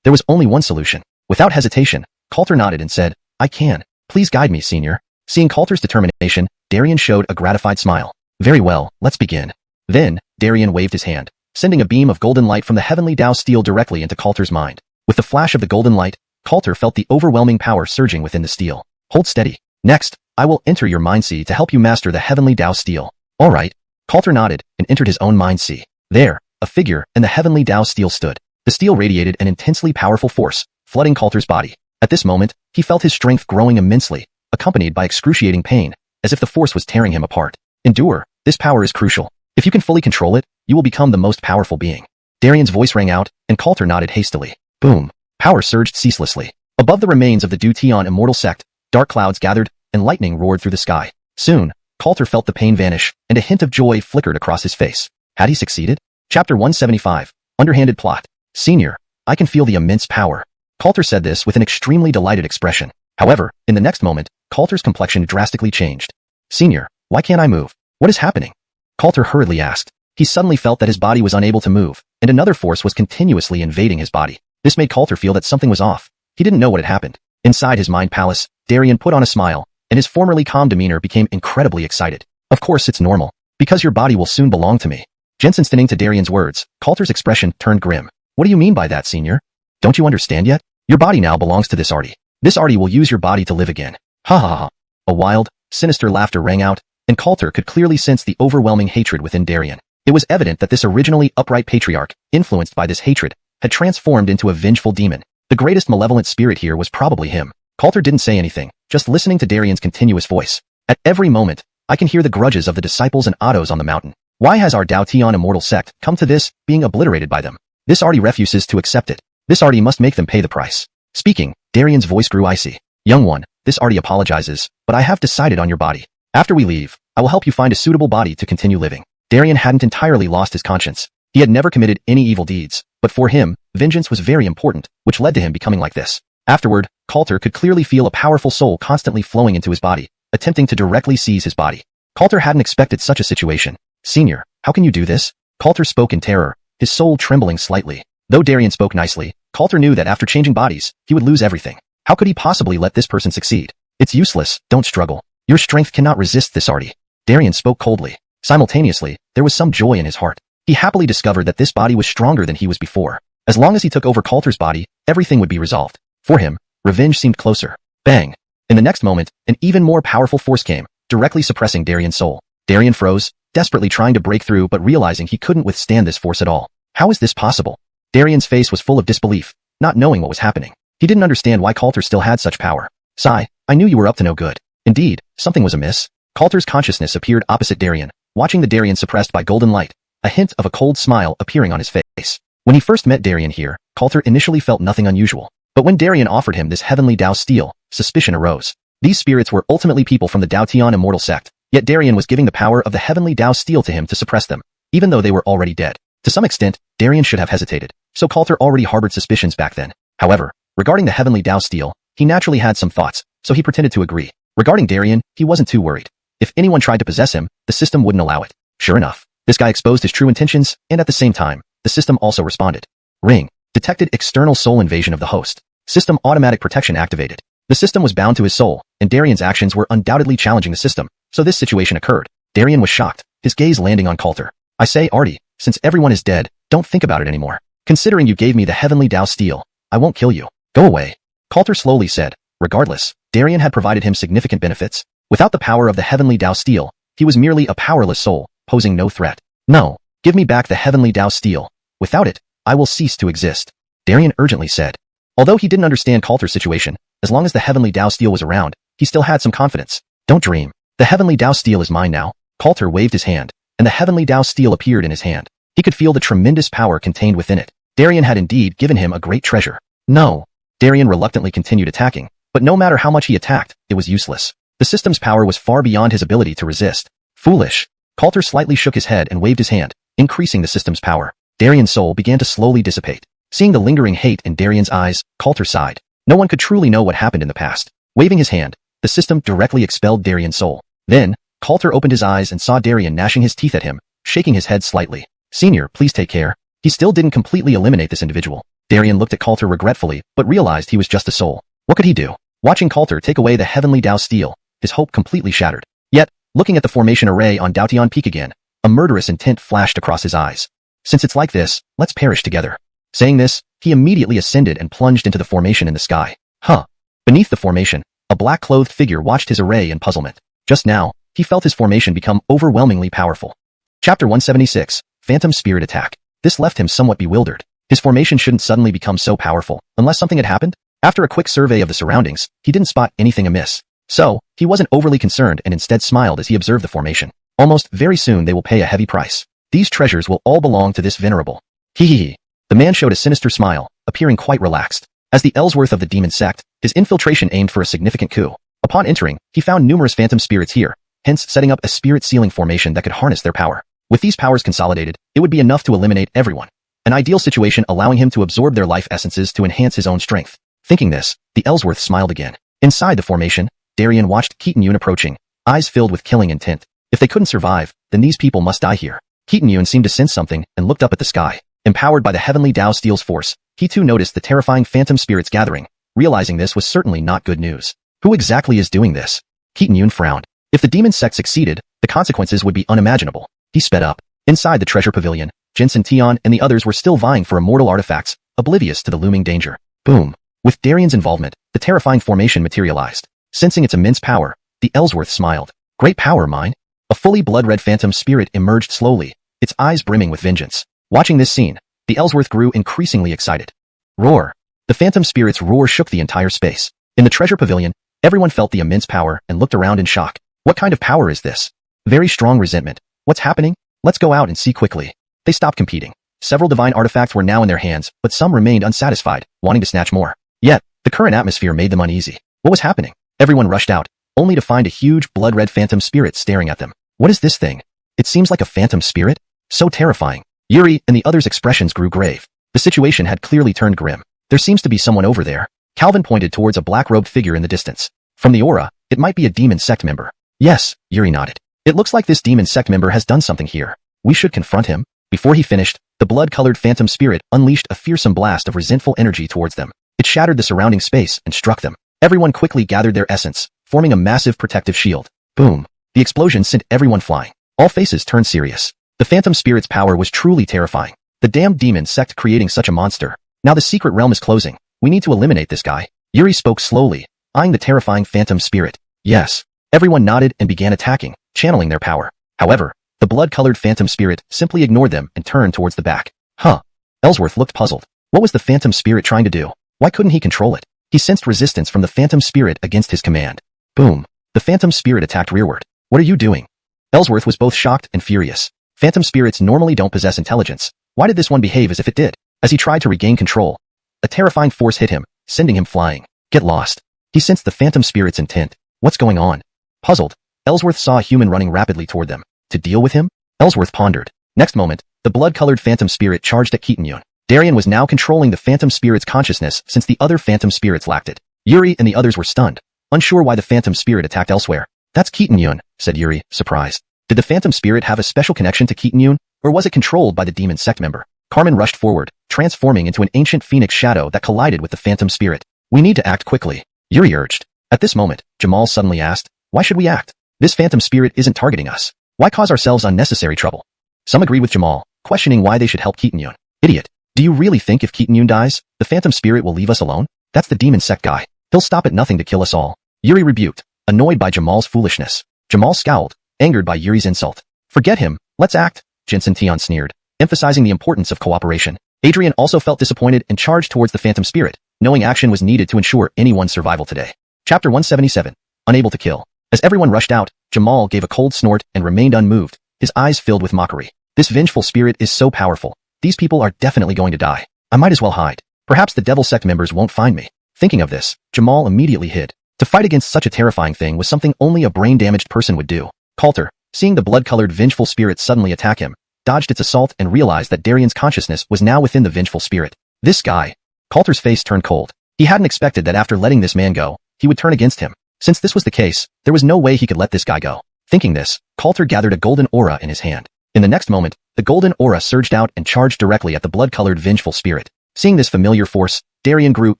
There was only one solution. Without hesitation, Coulter nodded and said, "I can. Please guide me, senior." Seeing Coulter's determination, Darien showed a gratified smile. "Very well, let's begin." Then, Darien waved his hand, sending a beam of golden light from the heavenly Dao steel directly into Coulter's mind. With the flash of the golden light, Coulter felt the overwhelming power surging within the steel. "Hold steady. Next, I will enter your mind sea to help you master the heavenly Dao steel." "All right." Coulter nodded and entered his own mind sea. There, a figure and the heavenly Dao steel stood. The steel radiated an intensely powerful force, flooding Coulter's body. At this moment, he felt his strength growing immensely, accompanied by excruciating pain, as if the force was tearing him apart. "Endure. This power is crucial. If you can fully control it, you will become the most powerful being." Darien's voice rang out, and Coulter nodded hastily. Boom. Power surged ceaselessly. Above the remains of the Dutian immortal sect, dark clouds gathered, and lightning roared through the sky. Soon, Coulter felt the pain vanish, and a hint of joy flickered across his face. Had he succeeded? Chapter 175. Underhanded Plot. "Senior, I can feel the immense power." Coulter said this with an extremely delighted expression. However, in the next moment, Coulter's complexion drastically changed. "Senior, why can't I move? What is happening?" Coulter hurriedly asked. He suddenly felt that his body was unable to move, and another force was continuously invading his body. This made Coulter feel that something was off. He didn't know what had happened. Inside his mind palace, Darien put on a smile, and his formerly calm demeanor became incredibly excited. "Of course it's normal, because your body will soon belong to me." Jensen stinning to Darien's words, Coulter's expression turned grim. "What do you mean by that, senior? Don't you understand yet? Your body now belongs to this arty. This arty will use your body to live again." Ha ha ha. A wild, sinister laughter rang out, and Coulter could clearly sense the overwhelming hatred within Darien. It was evident that this originally upright patriarch, influenced by this hatred, had transformed into a vengeful demon. The greatest malevolent spirit here was probably him. Coulter didn't say anything, just listening to Darien's continuous voice. "At every moment, I can hear the grudges of the disciples and Ottos on the mountain. Why has our Dao immortal sect come to this, being obliterated by them? This arty refuses to accept it. This arty must make them pay the price." Speaking, Darien's voice grew icy. "Young one, this arty apologizes, but I have decided on your body. After we leave, I will help you find a suitable body to continue living." Darien hadn't entirely lost his conscience. He had never committed any evil deeds, But for him, vengeance was very important, which led to him becoming like this. Afterward, Coulter could clearly feel a powerful soul constantly flowing into his body, attempting to directly seize his body. Coulter hadn't expected such a situation. Senior, how can you do this? Coulter spoke in terror, his soul trembling slightly. Though Darien spoke nicely, Coulter knew that after changing bodies, he would lose everything. How could he possibly let this person succeed? It's useless, don't struggle. Your strength cannot resist this Artie. Darien spoke coldly. Simultaneously, there was some joy in his heart. He happily discovered that this body was stronger than he was before. As long as he took over Coulter's body, everything would be resolved. For him, revenge seemed closer. Bang! In the next moment, an even more powerful force came, directly suppressing Darien's soul. Darien froze, desperately trying to break through but realizing he couldn't withstand this force at all. How is this possible? Darien's face was full of disbelief, not knowing what was happening. He didn't understand why Coulter still had such power. Sigh, I knew you were up to no good. Indeed, something was amiss. Coulter's consciousness appeared opposite Darien, watching the Darien suppressed by golden light, a hint of a cold smile appearing on his face. When he first met Darien here, Coulter initially felt nothing unusual. But when Darien offered him this heavenly Dao steel, suspicion arose. These spirits were ultimately people from the Dao Tian immortal sect, yet Darien was giving the power of the heavenly Dao steel to him to suppress them, even though they were already dead. To some extent, Darien should have hesitated, so Coulter already harbored suspicions back then. However, regarding the heavenly Dao steel, he naturally had some thoughts, so he pretended to agree. Regarding Darien, he wasn't too worried. If anyone tried to possess him, the system wouldn't allow it. Sure enough, this guy exposed his true intentions, and at the same time, the system also responded. Ring. Detected external soul invasion of the host. System automatic protection activated. The system was bound to his soul, and Darien's actions were undoubtedly challenging the system, so this situation occurred. Darien was shocked, his gaze landing on Coulter. I say, Artie, since everyone is dead, don't think about it anymore. Considering you gave me the heavenly Dao steel, I won't kill you. Go away. Coulter slowly said. Regardless, Darien had provided him significant benefits. Without the power of the heavenly Dao steel, he was merely a powerless soul, posing no threat. No, give me back the heavenly Dao steel. Without it, I will cease to exist. Darien urgently said. Although he didn't understand Coulter's situation, as long as the heavenly Dao steel was around, he still had some confidence. Don't dream. The heavenly Dao steel is mine now. Coulter waved his hand, and the heavenly Dao steel appeared in his hand. He could feel the tremendous power contained within it. Darien had indeed given him a great treasure. No. Darien reluctantly continued attacking, but no matter how much he attacked, it was useless. The system's power was far beyond his ability to resist. Foolish. Coulter slightly shook his head and waved his hand, increasing the system's power. Darien's soul began to slowly dissipate. Seeing the lingering hate in Darien's eyes, Coulter sighed. No one could truly know what happened in the past. Waving his hand, the system directly expelled Darien's soul. Then, Coulter opened his eyes and saw Darien gnashing his teeth at him, shaking his head slightly. Senior, please take care. He still didn't completely eliminate this individual. Darien looked at Coulter regretfully, but realized he was just a soul. What could he do? Watching Coulter take away the heavenly Dao steel, his hope completely shattered. Yet, looking at the formation array on Daotian Peak again, a murderous intent flashed across his eyes. Since it's like this, let's perish together. Saying this, he immediately ascended and plunged into the formation in the sky. Huh. Beneath the formation, a black-clothed figure watched his array in puzzlement. Just now, he felt his formation become overwhelmingly powerful. Chapter 176, Phantom Spirit Attack. This left him somewhat bewildered. His formation shouldn't suddenly become so powerful, unless something had happened. After a quick survey of the surroundings, he didn't spot anything amiss. So, he wasn't overly concerned and instead smiled as he observed the formation. Almost very soon they will pay a heavy price. These treasures will all belong to this venerable. Hee hee hee. The man showed a sinister smile, appearing quite relaxed. As the Ellsworth of the demon sect, his infiltration aimed for a significant coup. Upon entering, he found numerous phantom spirits here, hence setting up a spirit sealing formation that could harness their power. With these powers consolidated, it would be enough to eliminate everyone. An ideal situation allowing him to absorb their life essences to enhance his own strength. Thinking this, the Ellsworth smiled again. Inside the formation, Darien watched Keaton Yoon approaching, eyes filled with killing intent. If they couldn't survive, then these people must die here. Keaton Yoon seemed to sense something and looked up at the sky. Empowered by the heavenly Dao steel's force, he too noticed the terrifying phantom spirits gathering. Realizing this was certainly not good news. Who exactly is doing this? Keaton Yoon frowned. If the demon sect succeeded, the consequences would be unimaginable. He sped up. Inside the treasure pavilion, Jensen Tion and the others were still vying for immortal artifacts, oblivious to the looming danger. Boom. With Darien's involvement, the terrifying formation materialized. Sensing its immense power, the Ellsworth smiled. Great power, mine. A fully blood-red phantom spirit emerged slowly, its eyes brimming with vengeance. Watching this scene, the Ellsworth grew increasingly excited. Roar. The phantom spirit's roar shook the entire space. In the treasure pavilion, everyone felt the immense power and looked around in shock. What kind of power is this? Very strong resentment. What's happening? Let's go out and see quickly. They stopped competing. Several divine artifacts were now in their hands, but some remained unsatisfied, wanting to snatch more. Yet, the current atmosphere made them uneasy. What was happening? Everyone rushed out, only to find a huge blood-red phantom spirit staring at them. What is this thing? It seems like a phantom spirit? So terrifying. Yuri and the others' expressions grew grave. The situation had clearly turned grim. There seems to be someone over there. Calvin pointed towards a black-robed figure in the distance. From the aura, it might be a demon sect member. Yes, Yuri nodded. It looks like this demon sect member has done something here. We should confront him. Before he finished, the blood-colored phantom spirit unleashed a fearsome blast of resentful energy towards them. It shattered the surrounding space and struck them. Everyone quickly gathered their essence, forming a massive protective shield. Boom. The explosion sent everyone flying. All faces turned serious. The phantom spirit's power was truly terrifying. The damned demon sect creating such a monster. Now the secret realm is closing. We need to eliminate this guy. Yuri spoke slowly, eyeing the terrifying phantom spirit. Yes. Everyone nodded and began attacking, channeling their power. However, the blood-colored phantom spirit simply ignored them and turned towards the back. Huh. Ellsworth looked puzzled. What was the phantom spirit trying to do? Why couldn't he control it? He sensed resistance from the phantom spirit against his command. Boom. The phantom spirit attacked rearward. What are you doing? Ellsworth was both shocked and furious. Phantom spirits normally don't possess intelligence. Why did this one behave as if it did? As he tried to regain control, a terrifying force hit him, sending him flying. Get lost. He sensed the phantom spirit's intent. What's going on? Puzzled, Ellsworth saw a human running rapidly toward them. To deal with him? Ellsworth pondered. Next moment, the blood-colored phantom spirit charged at Keaton-yun. Darien was now controlling the phantom spirit's consciousness since the other phantom spirits lacked it. Yuri and the others were stunned, unsure why the phantom spirit attacked elsewhere. That's Keaton-yun, said Yuri, surprised. Did the phantom spirit have a special connection to Keaton-yun, or was it controlled by the demon sect member? Carmen rushed forward, transforming into an ancient phoenix shadow that collided with the phantom spirit. We need to act quickly, Yuri urged. At this moment, Jamal suddenly asked, why should we act? This phantom spirit isn't targeting us. Why cause ourselves unnecessary trouble? Some agreed with Jamal, questioning why they should help Keaton-yun. Idiot. Do you really think if Keaton-yun dies, the phantom spirit will leave us alone? That's the demon sect guy. He'll stop at nothing to kill us all. Yuri rebuked, annoyed by Jamal's foolishness. Jamal scowled, angered by Yuri's insult. Forget him, let's act, Jensen Tion sneered, emphasizing the importance of cooperation. Adrian also felt disappointed and charged towards the phantom spirit, knowing action was needed to ensure anyone's survival today. Chapter 177. Unable to kill. As everyone rushed out, Jamal gave a cold snort and remained unmoved, his eyes filled with mockery. This vengeful spirit is so powerful. These people are definitely going to die. I might as well hide. Perhaps the devil sect members won't find me. Thinking of this, Jamal immediately hid. To fight against such a terrifying thing was something only a brain-damaged person would do. Coulter, seeing the blood-colored vengeful spirit suddenly attack him, dodged its assault and realized that Darien's consciousness was now within the vengeful spirit. This guy. Coulter's face turned cold. He hadn't expected that after letting this man go, he would turn against him. Since this was the case, there was no way he could let this guy go. Thinking this, Coulter gathered a golden aura in his hand. In the next moment, the golden aura surged out and charged directly at the blood-colored vengeful spirit. Seeing this familiar force, Darien grew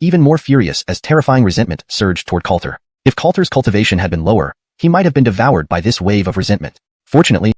even more furious as terrifying resentment surged toward Coulter. If Coulter's cultivation had been lower, he might have been devoured by this wave of resentment. Fortunately,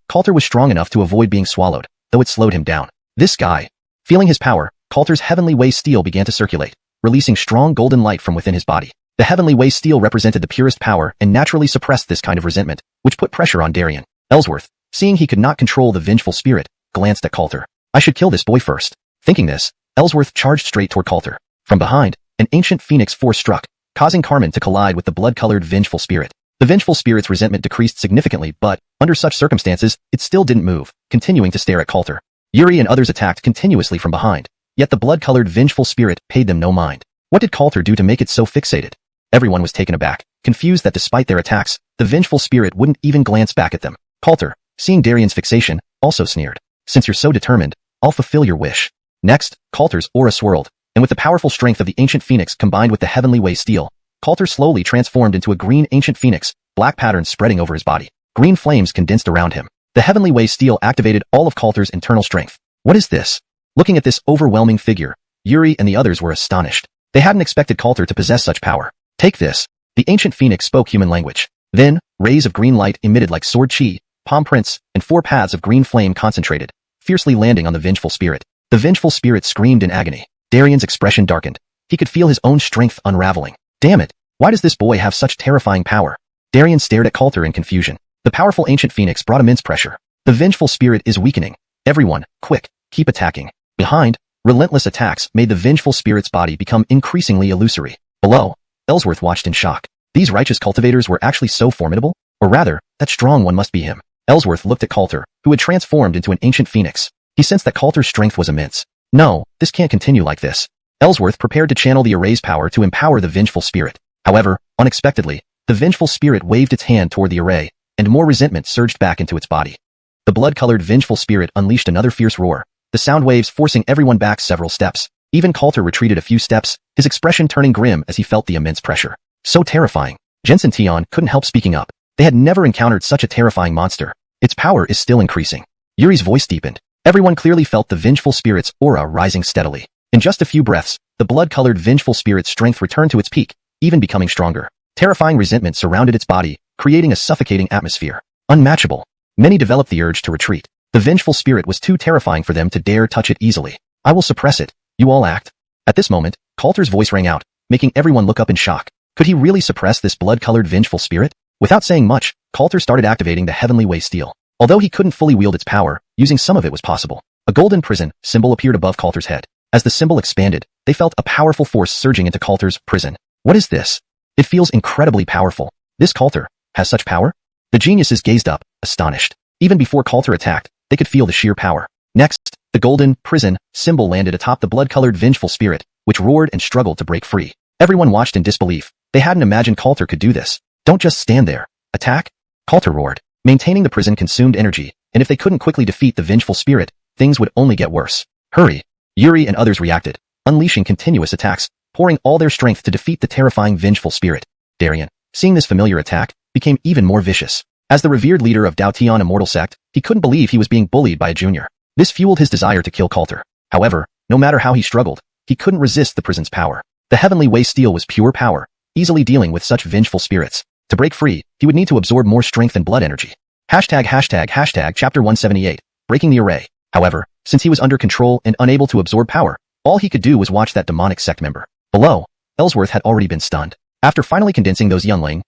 Coulter was strong enough to avoid being swallowed, though it slowed him down. This guy. Feeling his power, Coulter's heavenly way steel began to circulate, releasing strong golden light from within his body. The heavenly way steel represented the purest power and naturally suppressed this kind of resentment, which put pressure on Darien. Ellsworth, seeing he could not control the vengeful spirit, glanced at Coulter. I should kill this boy first. Thinking this, Ellsworth charged straight toward Coulter. From behind, an ancient phoenix force struck, causing Carmen to collide with the blood-colored vengeful spirit. The vengeful spirit's resentment decreased significantly, but, under such circumstances, it still didn't move, continuing to stare at Coulter. Yuri and others attacked continuously from behind, yet the blood-colored vengeful spirit paid them no mind. What did Coulter do to make it so fixated? Everyone was taken aback, confused that despite their attacks, the vengeful spirit wouldn't even glance back at them. Coulter, seeing Darien's fixation, also sneered. Since you're so determined, I'll fulfill your wish. Next, Coulter's aura swirled, and with the powerful strength of the ancient phoenix combined with the heavenly way steel, Coulter slowly transformed into a green ancient phoenix, black patterns spreading over his body. Green flames condensed around him. The heavenly way steel activated all of Coulter's internal strength. What is this? Looking at this overwhelming figure, Yuri and the others were astonished. They hadn't expected Coulter to possess such power. Take this. The ancient phoenix spoke human language. Then, rays of green light emitted like sword chi, palm prints, and 4 paths of green flame concentrated, fiercely landing on the vengeful spirit. The vengeful spirit screamed in agony. Darien's expression darkened. He could feel his own strength unraveling. Damn it! Why does this boy have such terrifying power? Darien stared at Coulter in confusion. The powerful ancient phoenix brought immense pressure. The vengeful spirit is weakening. Everyone, quick, keep attacking. Behind, relentless attacks made the vengeful spirit's body become increasingly illusory. Below, Ellsworth watched in shock. These righteous cultivators were actually so formidable? Or rather, that strong one must be him. Ellsworth looked at Coulter, who had transformed into an ancient phoenix. He sensed that Coulter's strength was immense. No, this can't continue like this. Ellsworth prepared to channel the array's power to empower the vengeful spirit. However, unexpectedly, the vengeful spirit waved its hand toward the array, and more resentment surged back into its body. The blood-colored vengeful spirit unleashed another fierce roar, the sound waves forcing everyone back several steps. Even Coulter retreated a few steps, his expression turning grim as he felt the immense pressure. So terrifying. Jensen Tian couldn't help speaking up. They had never encountered such a terrifying monster. Its power is still increasing. Yuri's voice deepened. Everyone clearly felt the vengeful spirit's aura rising steadily. In just a few breaths, the blood-colored vengeful spirit's strength returned to its peak, even becoming stronger. Terrifying resentment surrounded its body, creating a suffocating atmosphere. Unmatchable. Many developed the urge to retreat. The vengeful spirit was too terrifying for them to dare touch it easily. I will suppress it. You all act. At this moment, Coulter's voice rang out, making everyone look up in shock. Could he really suppress this blood-colored vengeful spirit? Without saying much, Coulter started activating the Heavenly Way Steel. Although he couldn't fully wield its power, using some of it was possible. A golden prison symbol appeared above Coulter's head. As the symbol expanded, they felt a powerful force surging into Coulter's prison. What is this? It feels incredibly powerful. This Coulter has such power? The geniuses gazed up, astonished. Even before Coulter attacked, they could feel the sheer power. Next, the golden prison symbol landed atop the blood-colored vengeful spirit, which roared and struggled to break free. Everyone watched in disbelief. They hadn't imagined Coulter could do this. Don't just stand there. Attack? Coulter roared. Maintaining the prison consumed energy, and if they couldn't quickly defeat the vengeful spirit, things would only get worse. Hurry! Yuri and others reacted, unleashing continuous attacks, pouring all their strength to defeat the terrifying vengeful spirit. Darien, seeing this familiar attack, became even more vicious. As the revered leader of Daotian Immortal Sect, he couldn't believe he was being bullied by a junior. This fueled his desire to kill Coulter. However, no matter how he struggled, he couldn't resist the prison's power. The Heavenly Way Steel was pure power, easily dealing with such vengeful spirits. To break free, he would need to absorb more strength and blood energy. Chapter 178, breaking the array. However, since he was under control and unable to absorb power, all he could do was watch that demonic sect member. Below, Ellsworth had already been stunned. After finally condensing those Yuanling,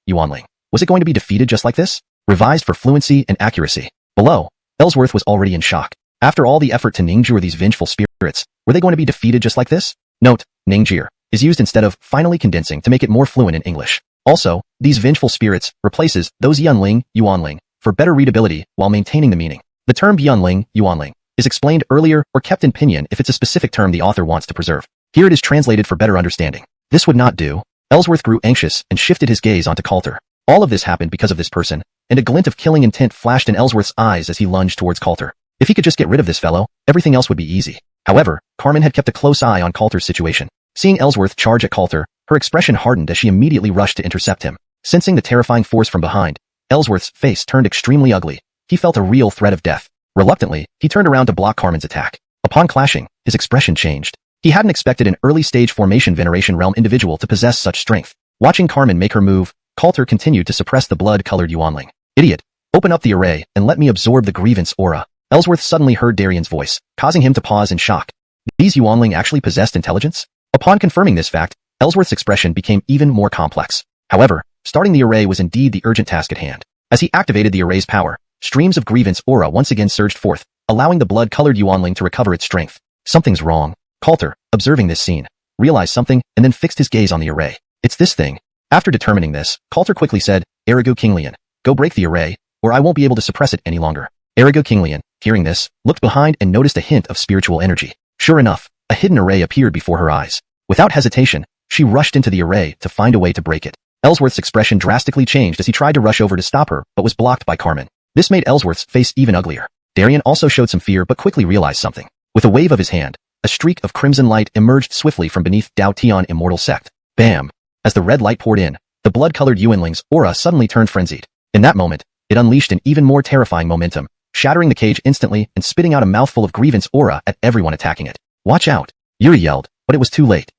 was it going to be defeated just like this? Revised for fluency and accuracy. Below, Ellsworth was already in shock. After all the effort to ninjure these vengeful spirits, were they going to be defeated just like this? Note, ninjure is used instead of finally condensing to make it more fluent in English. Also, these vengeful spirits replaces those Yuanling, for better readability while maintaining the meaning. The term Yuanling, is explained earlier or kept in pinyin if it's a specific term the author wants to preserve. Here it is translated for better understanding. This would not do. Ellsworth grew anxious and shifted his gaze onto Coulter. All of this happened because of this person, and a glint of killing intent flashed in Ellsworth's eyes as he lunged towards Coulter. If he could just get rid of this fellow, everything else would be easy. However, Carmen had kept a close eye on Coulter's situation. Seeing Ellsworth charge at Coulter, her expression hardened as she immediately rushed to intercept him. Sensing the terrifying force from behind, Ellsworth's face turned extremely ugly. He felt a real threat of death. Reluctantly, he turned around to block Carmen's attack. Upon clashing, his expression changed. He hadn't expected an early-stage formation Veneration Realm individual to possess such strength. Watching Carmen make her move, Coulter continued to suppress the blood-colored Yuanling. Idiot! Open up the array and let me absorb the grievance aura. Ellsworth suddenly heard Darien's voice, causing him to pause in shock. These Yuanling actually possessed intelligence? Upon confirming this fact, Ellsworth's expression became even more complex. However, starting the array was indeed the urgent task at hand. As he activated the array's power, streams of grievance aura once again surged forth, allowing the blood-colored Yuanling to recover its strength. Something's wrong. Coulter, observing this scene, realized something and then fixed his gaze on the array. It's this thing. After determining this, Coulter quickly said, Erigo Kinglian, go break the array, or I won't be able to suppress it any longer. Erigo Kinglian, hearing this, looked behind and noticed a hint of spiritual energy. Sure enough, a hidden array appeared before her eyes. Without hesitation, she rushed into the array to find a way to break it. Ellsworth's expression drastically changed as he tried to rush over to stop her, but was blocked by Carmen. This made Ellsworth's face even uglier. Darien also showed some fear but quickly realized something. With a wave of his hand, a streak of crimson light emerged swiftly from beneath Daotian Immortal Sect. Bam! As the red light poured in, the blood-colored Yuanling's aura suddenly turned frenzied. In that moment, it unleashed an even more terrifying momentum, shattering the cage instantly and spitting out a mouthful of grievance aura at everyone attacking it. Watch out! Yuri yelled, but it was too late.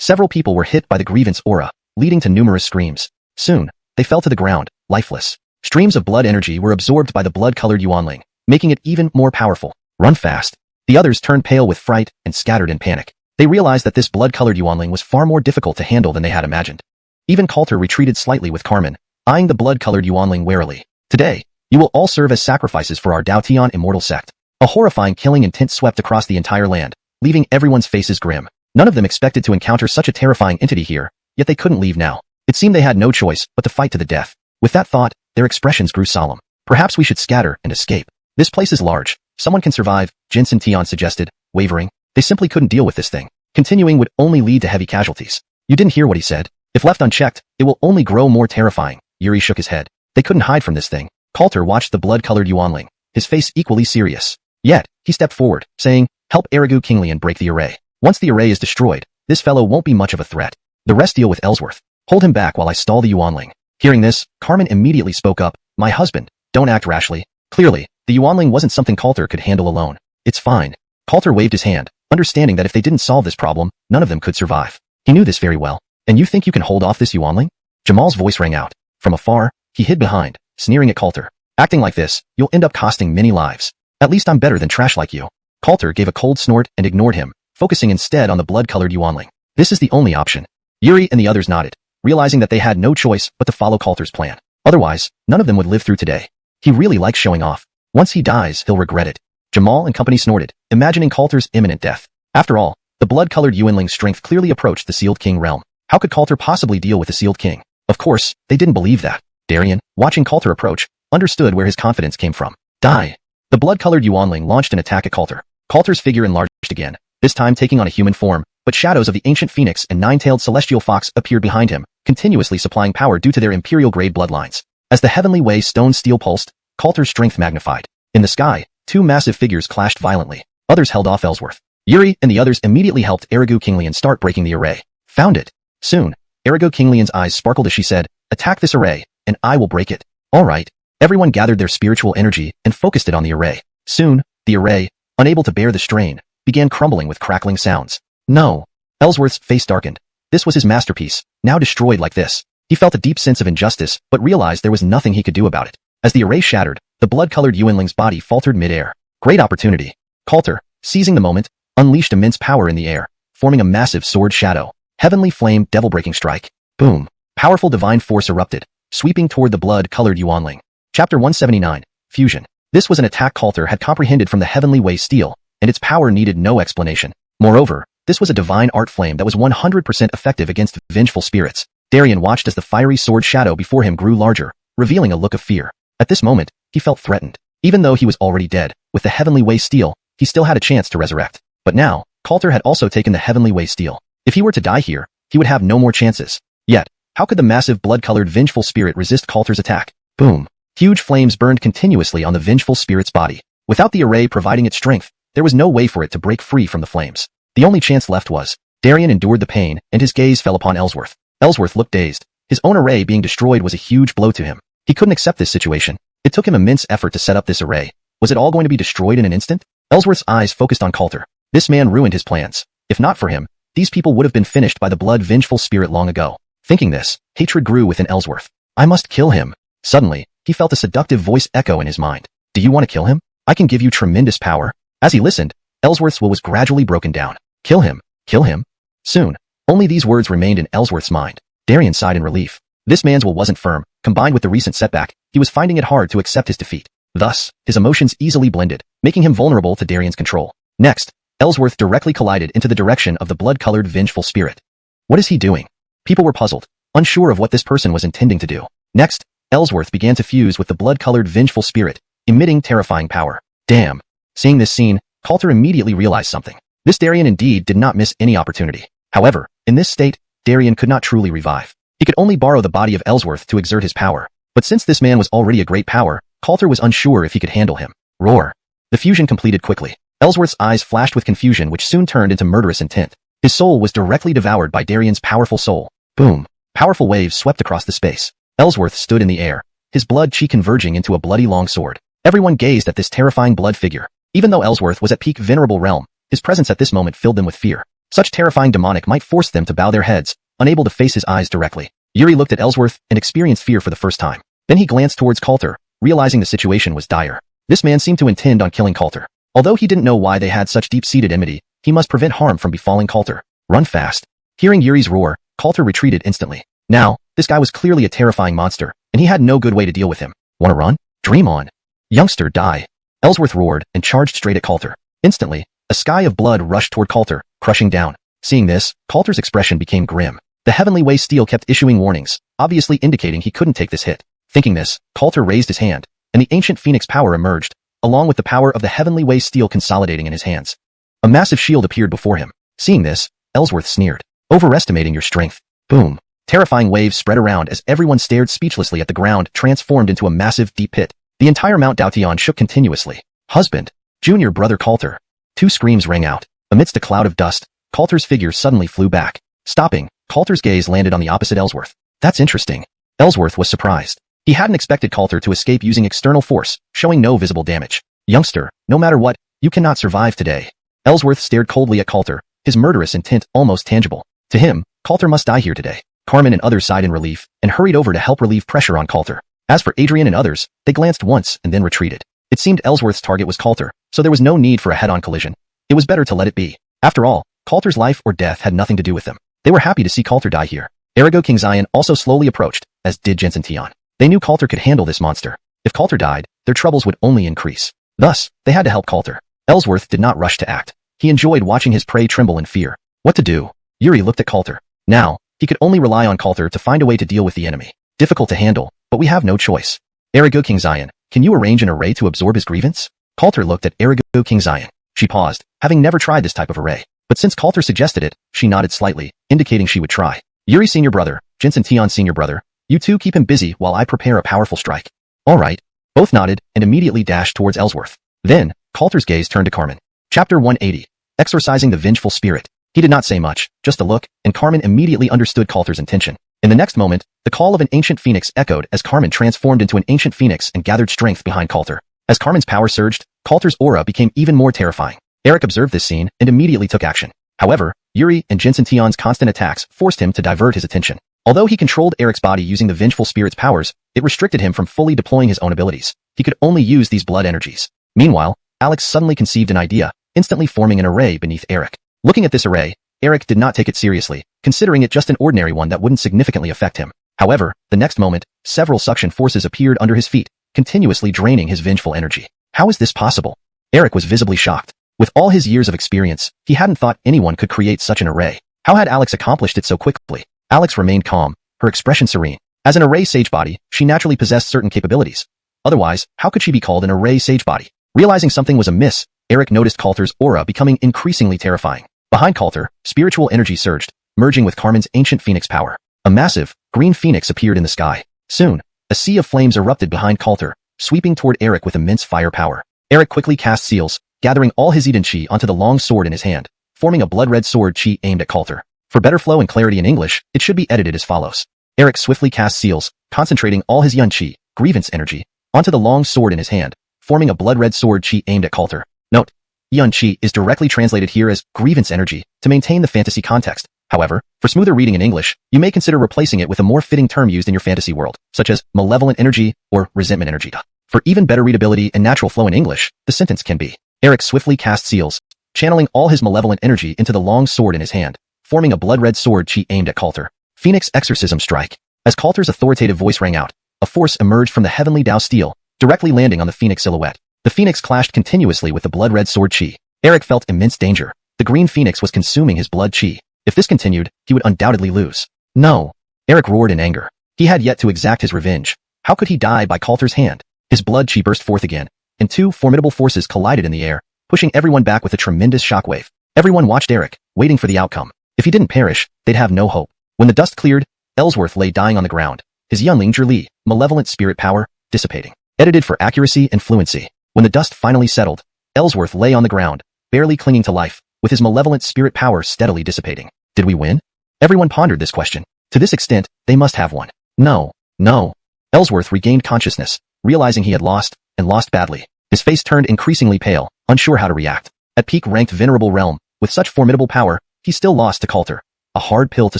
Several people were hit by the grievance aura, leading to numerous screams. Soon, they fell to the ground, lifeless. Streams of blood energy were absorbed by the blood-colored Yuanling, making it even more powerful. Run fast. The others turned pale with fright and scattered in panic. They realized that this blood-colored Yuanling was far more difficult to handle than they had imagined. Even Coulter retreated slightly with Carmen, eyeing the blood-colored Yuanling warily. Today, you will all serve as sacrifices for our Daotian Immortal Sect. A horrifying killing intent swept across the entire land, leaving everyone's faces grim. None of them expected to encounter such a terrifying entity here, yet they couldn't leave now. It seemed they had no choice but to fight to the death. With that thought, their expressions grew solemn. Perhaps we should scatter and escape. This place is large. Someone can survive, Jensen Tian suggested, wavering. They simply couldn't deal with this thing. Continuing would only lead to heavy casualties. You didn't hear what he said. If left unchecked, it will only grow more terrifying. Yuri shook his head. They couldn't hide from this thing. Coulter watched the blood-colored Yuanling, his face equally serious. Yet, he stepped forward, saying, "Help Erigu Kinglian break the array. Once the array is destroyed, this fellow won't be much of a threat. The rest deal with Ellsworth. Hold him back while I stall the Yuanling." Hearing this, Carmen immediately spoke up, "My husband, don't act rashly." Clearly, the Yuanling wasn't something Coulter could handle alone. "It's fine." Coulter waved his hand, understanding that if they didn't solve this problem, none of them could survive. He knew this very well. "And you think you can hold off this Yuanling?" Jamal's voice rang out. From afar, he hid behind, sneering at Coulter. "Acting like this, you'll end up costing many lives. At least I'm better than trash like you." Coulter gave a cold snort and ignored him, focusing instead on the blood-colored Yuanling. "This is the only option." Yuri and the others nodded, realizing that they had no choice but to follow Coulter's plan. Otherwise, none of them would live through today. He really likes showing off. Once he dies, he'll regret it. Jamal and company snorted, imagining Coulter's imminent death. After all, the blood-colored Yuanling's strength clearly approached the Sealed King realm. How could Coulter possibly deal with the Sealed King? Of course, they didn't believe that. Darien, watching Coulter approach, understood where his confidence came from. Die! The blood-colored Yuanling launched an attack at Coulter. Coulter's figure enlarged again, this time taking on a human form, but shadows of the ancient phoenix and nine-tailed celestial fox appeared behind him, continuously supplying power due to their imperial-grade bloodlines. As the heavenly way stone steel pulsed, Coulter's strength magnified. In the sky, two massive figures clashed violently. Others held off Ellsworth. Yuri and the others immediately helped Erigu Kinglian start breaking the array. Found it. Soon, Erigu Kinglian's eyes sparkled as she said, "Attack this array, and I will break it." All right. Everyone gathered their spiritual energy and focused it on the array. Soon, the array, unable to bear the strain, began crumbling with crackling sounds. No. Ellsworth's face darkened. This was his masterpiece, now destroyed like this. He felt a deep sense of injustice, but realized there was nothing he could do about it. As the array shattered, the blood-colored Yuanling's body faltered mid-air. Great opportunity. Coulter, seizing the moment, unleashed immense power in the air, forming a massive sword shadow. Heavenly flame devil-breaking strike. Boom. Powerful divine force erupted, sweeping toward the blood-colored Yuanling. Chapter 179. Fusion. This was an attack Coulter had comprehended from the heavenly way steel, and its power needed no explanation. Moreover, this was a divine art flame that was 100% effective against vengeful spirits. Darien watched as the fiery sword shadow before him grew larger, revealing a look of fear. At this moment, he felt threatened. Even though he was already dead, with the heavenly way steel, he still had a chance to resurrect. But now, Coulter had also taken the heavenly way steel. If he were to die here, he would have no more chances. Yet, how could the massive blood-colored vengeful spirit resist Coulter's attack? Boom. Huge flames burned continuously on the vengeful spirit's body. Without the array providing its strength, there was no way for it to break free from the flames. The only chance left was. Darien endured the pain, and his gaze fell upon Ellsworth. Ellsworth looked dazed. His own array being destroyed was a huge blow to him. He couldn't accept this situation. It took him immense effort to set up this array. Was it all going to be destroyed in an instant? Ellsworth's eyes focused on Coulter. This man ruined his plans. If not for him, these people would have been finished by the blood-vengeful spirit long ago. Thinking this, hatred grew within Ellsworth. I must kill him. Suddenly, he felt a seductive voice echo in his mind. Do you want to kill him? I can give you tremendous power. As he listened, Ellsworth's will was gradually broken down. Kill him. Kill him. Soon, only these words remained in Ellsworth's mind. Darien sighed in relief. This man's will wasn't firm. Combined with the recent setback, he was finding it hard to accept his defeat. Thus, his emotions easily blended, making him vulnerable to Darien's control. Next, Ellsworth directly collided into the direction of the blood-colored vengeful spirit. What is he doing? People were puzzled, unsure of what this person was intending to do. Next, Ellsworth began to fuse with the blood-colored vengeful spirit, emitting terrifying power. Damn. Seeing this scene, Coulter immediately realized something. This Darien indeed did not miss any opportunity. However, in this state, Darien could not truly revive. He could only borrow the body of Ellsworth to exert his power. But since this man was already a great power, Coulter was unsure if he could handle him. Roar. The fusion completed quickly. Ellsworth's eyes flashed with confusion which soon turned into murderous intent. His soul was directly devoured by Darien's powerful soul. Boom. Powerful waves swept across the space. Ellsworth stood in the air, his blood chi converging into a bloody long sword. Everyone gazed at this terrifying blood figure. Even though Ellsworth was at peak venerable realm, his presence at this moment filled them with fear. Such terrifying demonic might force them to bow their heads, unable to face his eyes directly. Yuri looked at Ellsworth and experienced fear for the first time. Then he glanced towards Coulter, realizing the situation was dire. This man seemed to intend on killing Coulter. Although he didn't know why they had such deep-seated enmity, he must prevent harm from befalling Coulter. Run fast. Hearing Yuri's roar, Coulter retreated instantly. Now, this guy was clearly a terrifying monster, and he had no good way to deal with him. Wanna run? Dream on. Youngster, die. Ellsworth roared and charged straight at Coulter. Instantly, a sky of blood rushed toward Coulter, crushing down. Seeing this, Coulter's expression became grim. The heavenly way steel kept issuing warnings, obviously indicating he couldn't take this hit. Thinking this, Coulter raised his hand, and the ancient phoenix power emerged, along with the power of the heavenly way steel consolidating in his hands. A massive shield appeared before him. Seeing this, Ellsworth sneered. Overestimating your strength. Boom. Terrifying waves spread around as everyone stared speechlessly at the ground transformed into a massive deep pit. The entire Mount Daotian shook continuously. Husband. Junior brother Coulter. Two screams rang out. Amidst a cloud of dust, Coulter's figure suddenly flew back. Stopping, Coulter's gaze landed on the opposite Ellsworth. That's interesting. Ellsworth was surprised. He hadn't expected Coulter to escape using external force, showing no visible damage. Youngster, no matter what, you cannot survive today. Ellsworth stared coldly at Coulter, his murderous intent almost tangible. To him, Coulter must die here today. Carmen and others sighed in relief and hurried over to help relieve pressure on Coulter. As for Adrian and others, they glanced once and then retreated. It seemed Ellsworth's target was Coulter, so there was no need for a head-on collision. It was better to let it be. After all, Coulter's life or death had nothing to do with them. They were happy to see Coulter die here. Ergo King Xian also slowly approached, as did Jensen Tian. They knew Coulter could handle this monster. If Coulter died, their troubles would only increase. Thus, they had to help Coulter. Ellsworth did not rush to act. He enjoyed watching his prey tremble in fear. What to do? Yuri looked at Coulter. Now, he could only rely on Coulter to find a way to deal with the enemy. Difficult to handle, but we have no choice. Ergo King Xian, can you arrange an array to absorb his grievance? Coulter looked at Ergo King Xian. She paused, having never tried this type of array. But since Coulter suggested it, she nodded slightly, indicating she would try. Yuri senior brother, Jensen Tian senior brother, you two keep him busy while I prepare a powerful strike. All right. Both nodded and immediately dashed towards Ellsworth. Then, Coulter's gaze turned to Carmen. Chapter 180. Exorcising the Vengeful Spirit. He did not say much, just a look, and Carmen immediately understood Coulter's intention. In the next moment, the call of an ancient phoenix echoed as Carmen transformed into an ancient phoenix and gathered strength behind Coulter. As Carmen's power surged, Coulter's aura became even more terrifying. Eric observed this scene and immediately took action. However, Yuri and Jensen Tian's constant attacks forced him to divert his attention. Although he controlled Eric's body using the Vengeful Spirit's powers, it restricted him from fully deploying his own abilities. He could only use these blood energies. Meanwhile, Alex suddenly conceived an idea, instantly forming an array beneath Eric. Looking at this array, Eric did not take it seriously, considering it just an ordinary one that wouldn't significantly affect him. However, the next moment, several suction forces appeared under his feet, continuously draining his vengeful energy. How is this possible? Eric was visibly shocked. With all his years of experience, he hadn't thought anyone could create such an array. How had Alex accomplished it so quickly? Alex remained calm, her expression serene. As an array sage body, she naturally possessed certain capabilities. Otherwise, how could she be called an array sage body? Realizing something was amiss, Eric noticed Coulter's aura becoming increasingly terrifying. Behind Coulter, spiritual energy surged, merging with Carmen's ancient phoenix power. A massive, green phoenix appeared in the sky. Soon, a sea of flames erupted behind Coulter, sweeping toward Eric with immense firepower. Eric quickly cast seals, gathering all his Eden chi onto the long sword in his hand, forming a blood-red sword chi aimed at Coulter. For better flow and clarity in English, it should be edited as follows. Eric swiftly cast seals, concentrating all his Yun chi, grievance energy, onto the long sword in his hand, forming a blood-red sword chi aimed at Coulter. Note: Yun chi is directly translated here as grievance energy to maintain the fantasy context. However, for smoother reading in English, you may consider replacing it with a more fitting term used in your fantasy world, such as malevolent energy or resentment energy. For even better readability and natural flow in English, the sentence can be: Eric swiftly cast seals, channeling all his malevolent energy into the long sword in his hand, forming a blood-red sword chi aimed at Coulter. Phoenix Exorcism Strike. As Coulter's authoritative voice rang out, a force emerged from the heavenly Dao steel, directly landing on the phoenix silhouette. The phoenix clashed continuously with the blood-red sword chi. Eric felt immense danger. The green phoenix was consuming his blood chi. If this continued, he would undoubtedly lose. No! Eric roared in anger. He had yet to exact his revenge. How could he die by Coulter's hand? His blood chi burst forth again, and two formidable forces collided in the air, pushing everyone back with a tremendous shockwave. Everyone watched Eric, waiting for the outcome. If he didn't perish, they'd have no hope. When the dust cleared, Ellsworth lay dying on the ground, his Yunling Zhili, malevolent spirit power, dissipating. Edited for accuracy and fluency. When the dust finally settled, Ellsworth lay on the ground, barely clinging to life, with his malevolent spirit power steadily dissipating. Did we win? Everyone pondered this question. To this extent, they must have won. No. No. Ellsworth regained consciousness, realizing he had lost, and lost badly. His face turned increasingly pale, unsure how to react. At peak-ranked Venerable Realm, with such formidable power, he still lost to Coulter. A hard pill to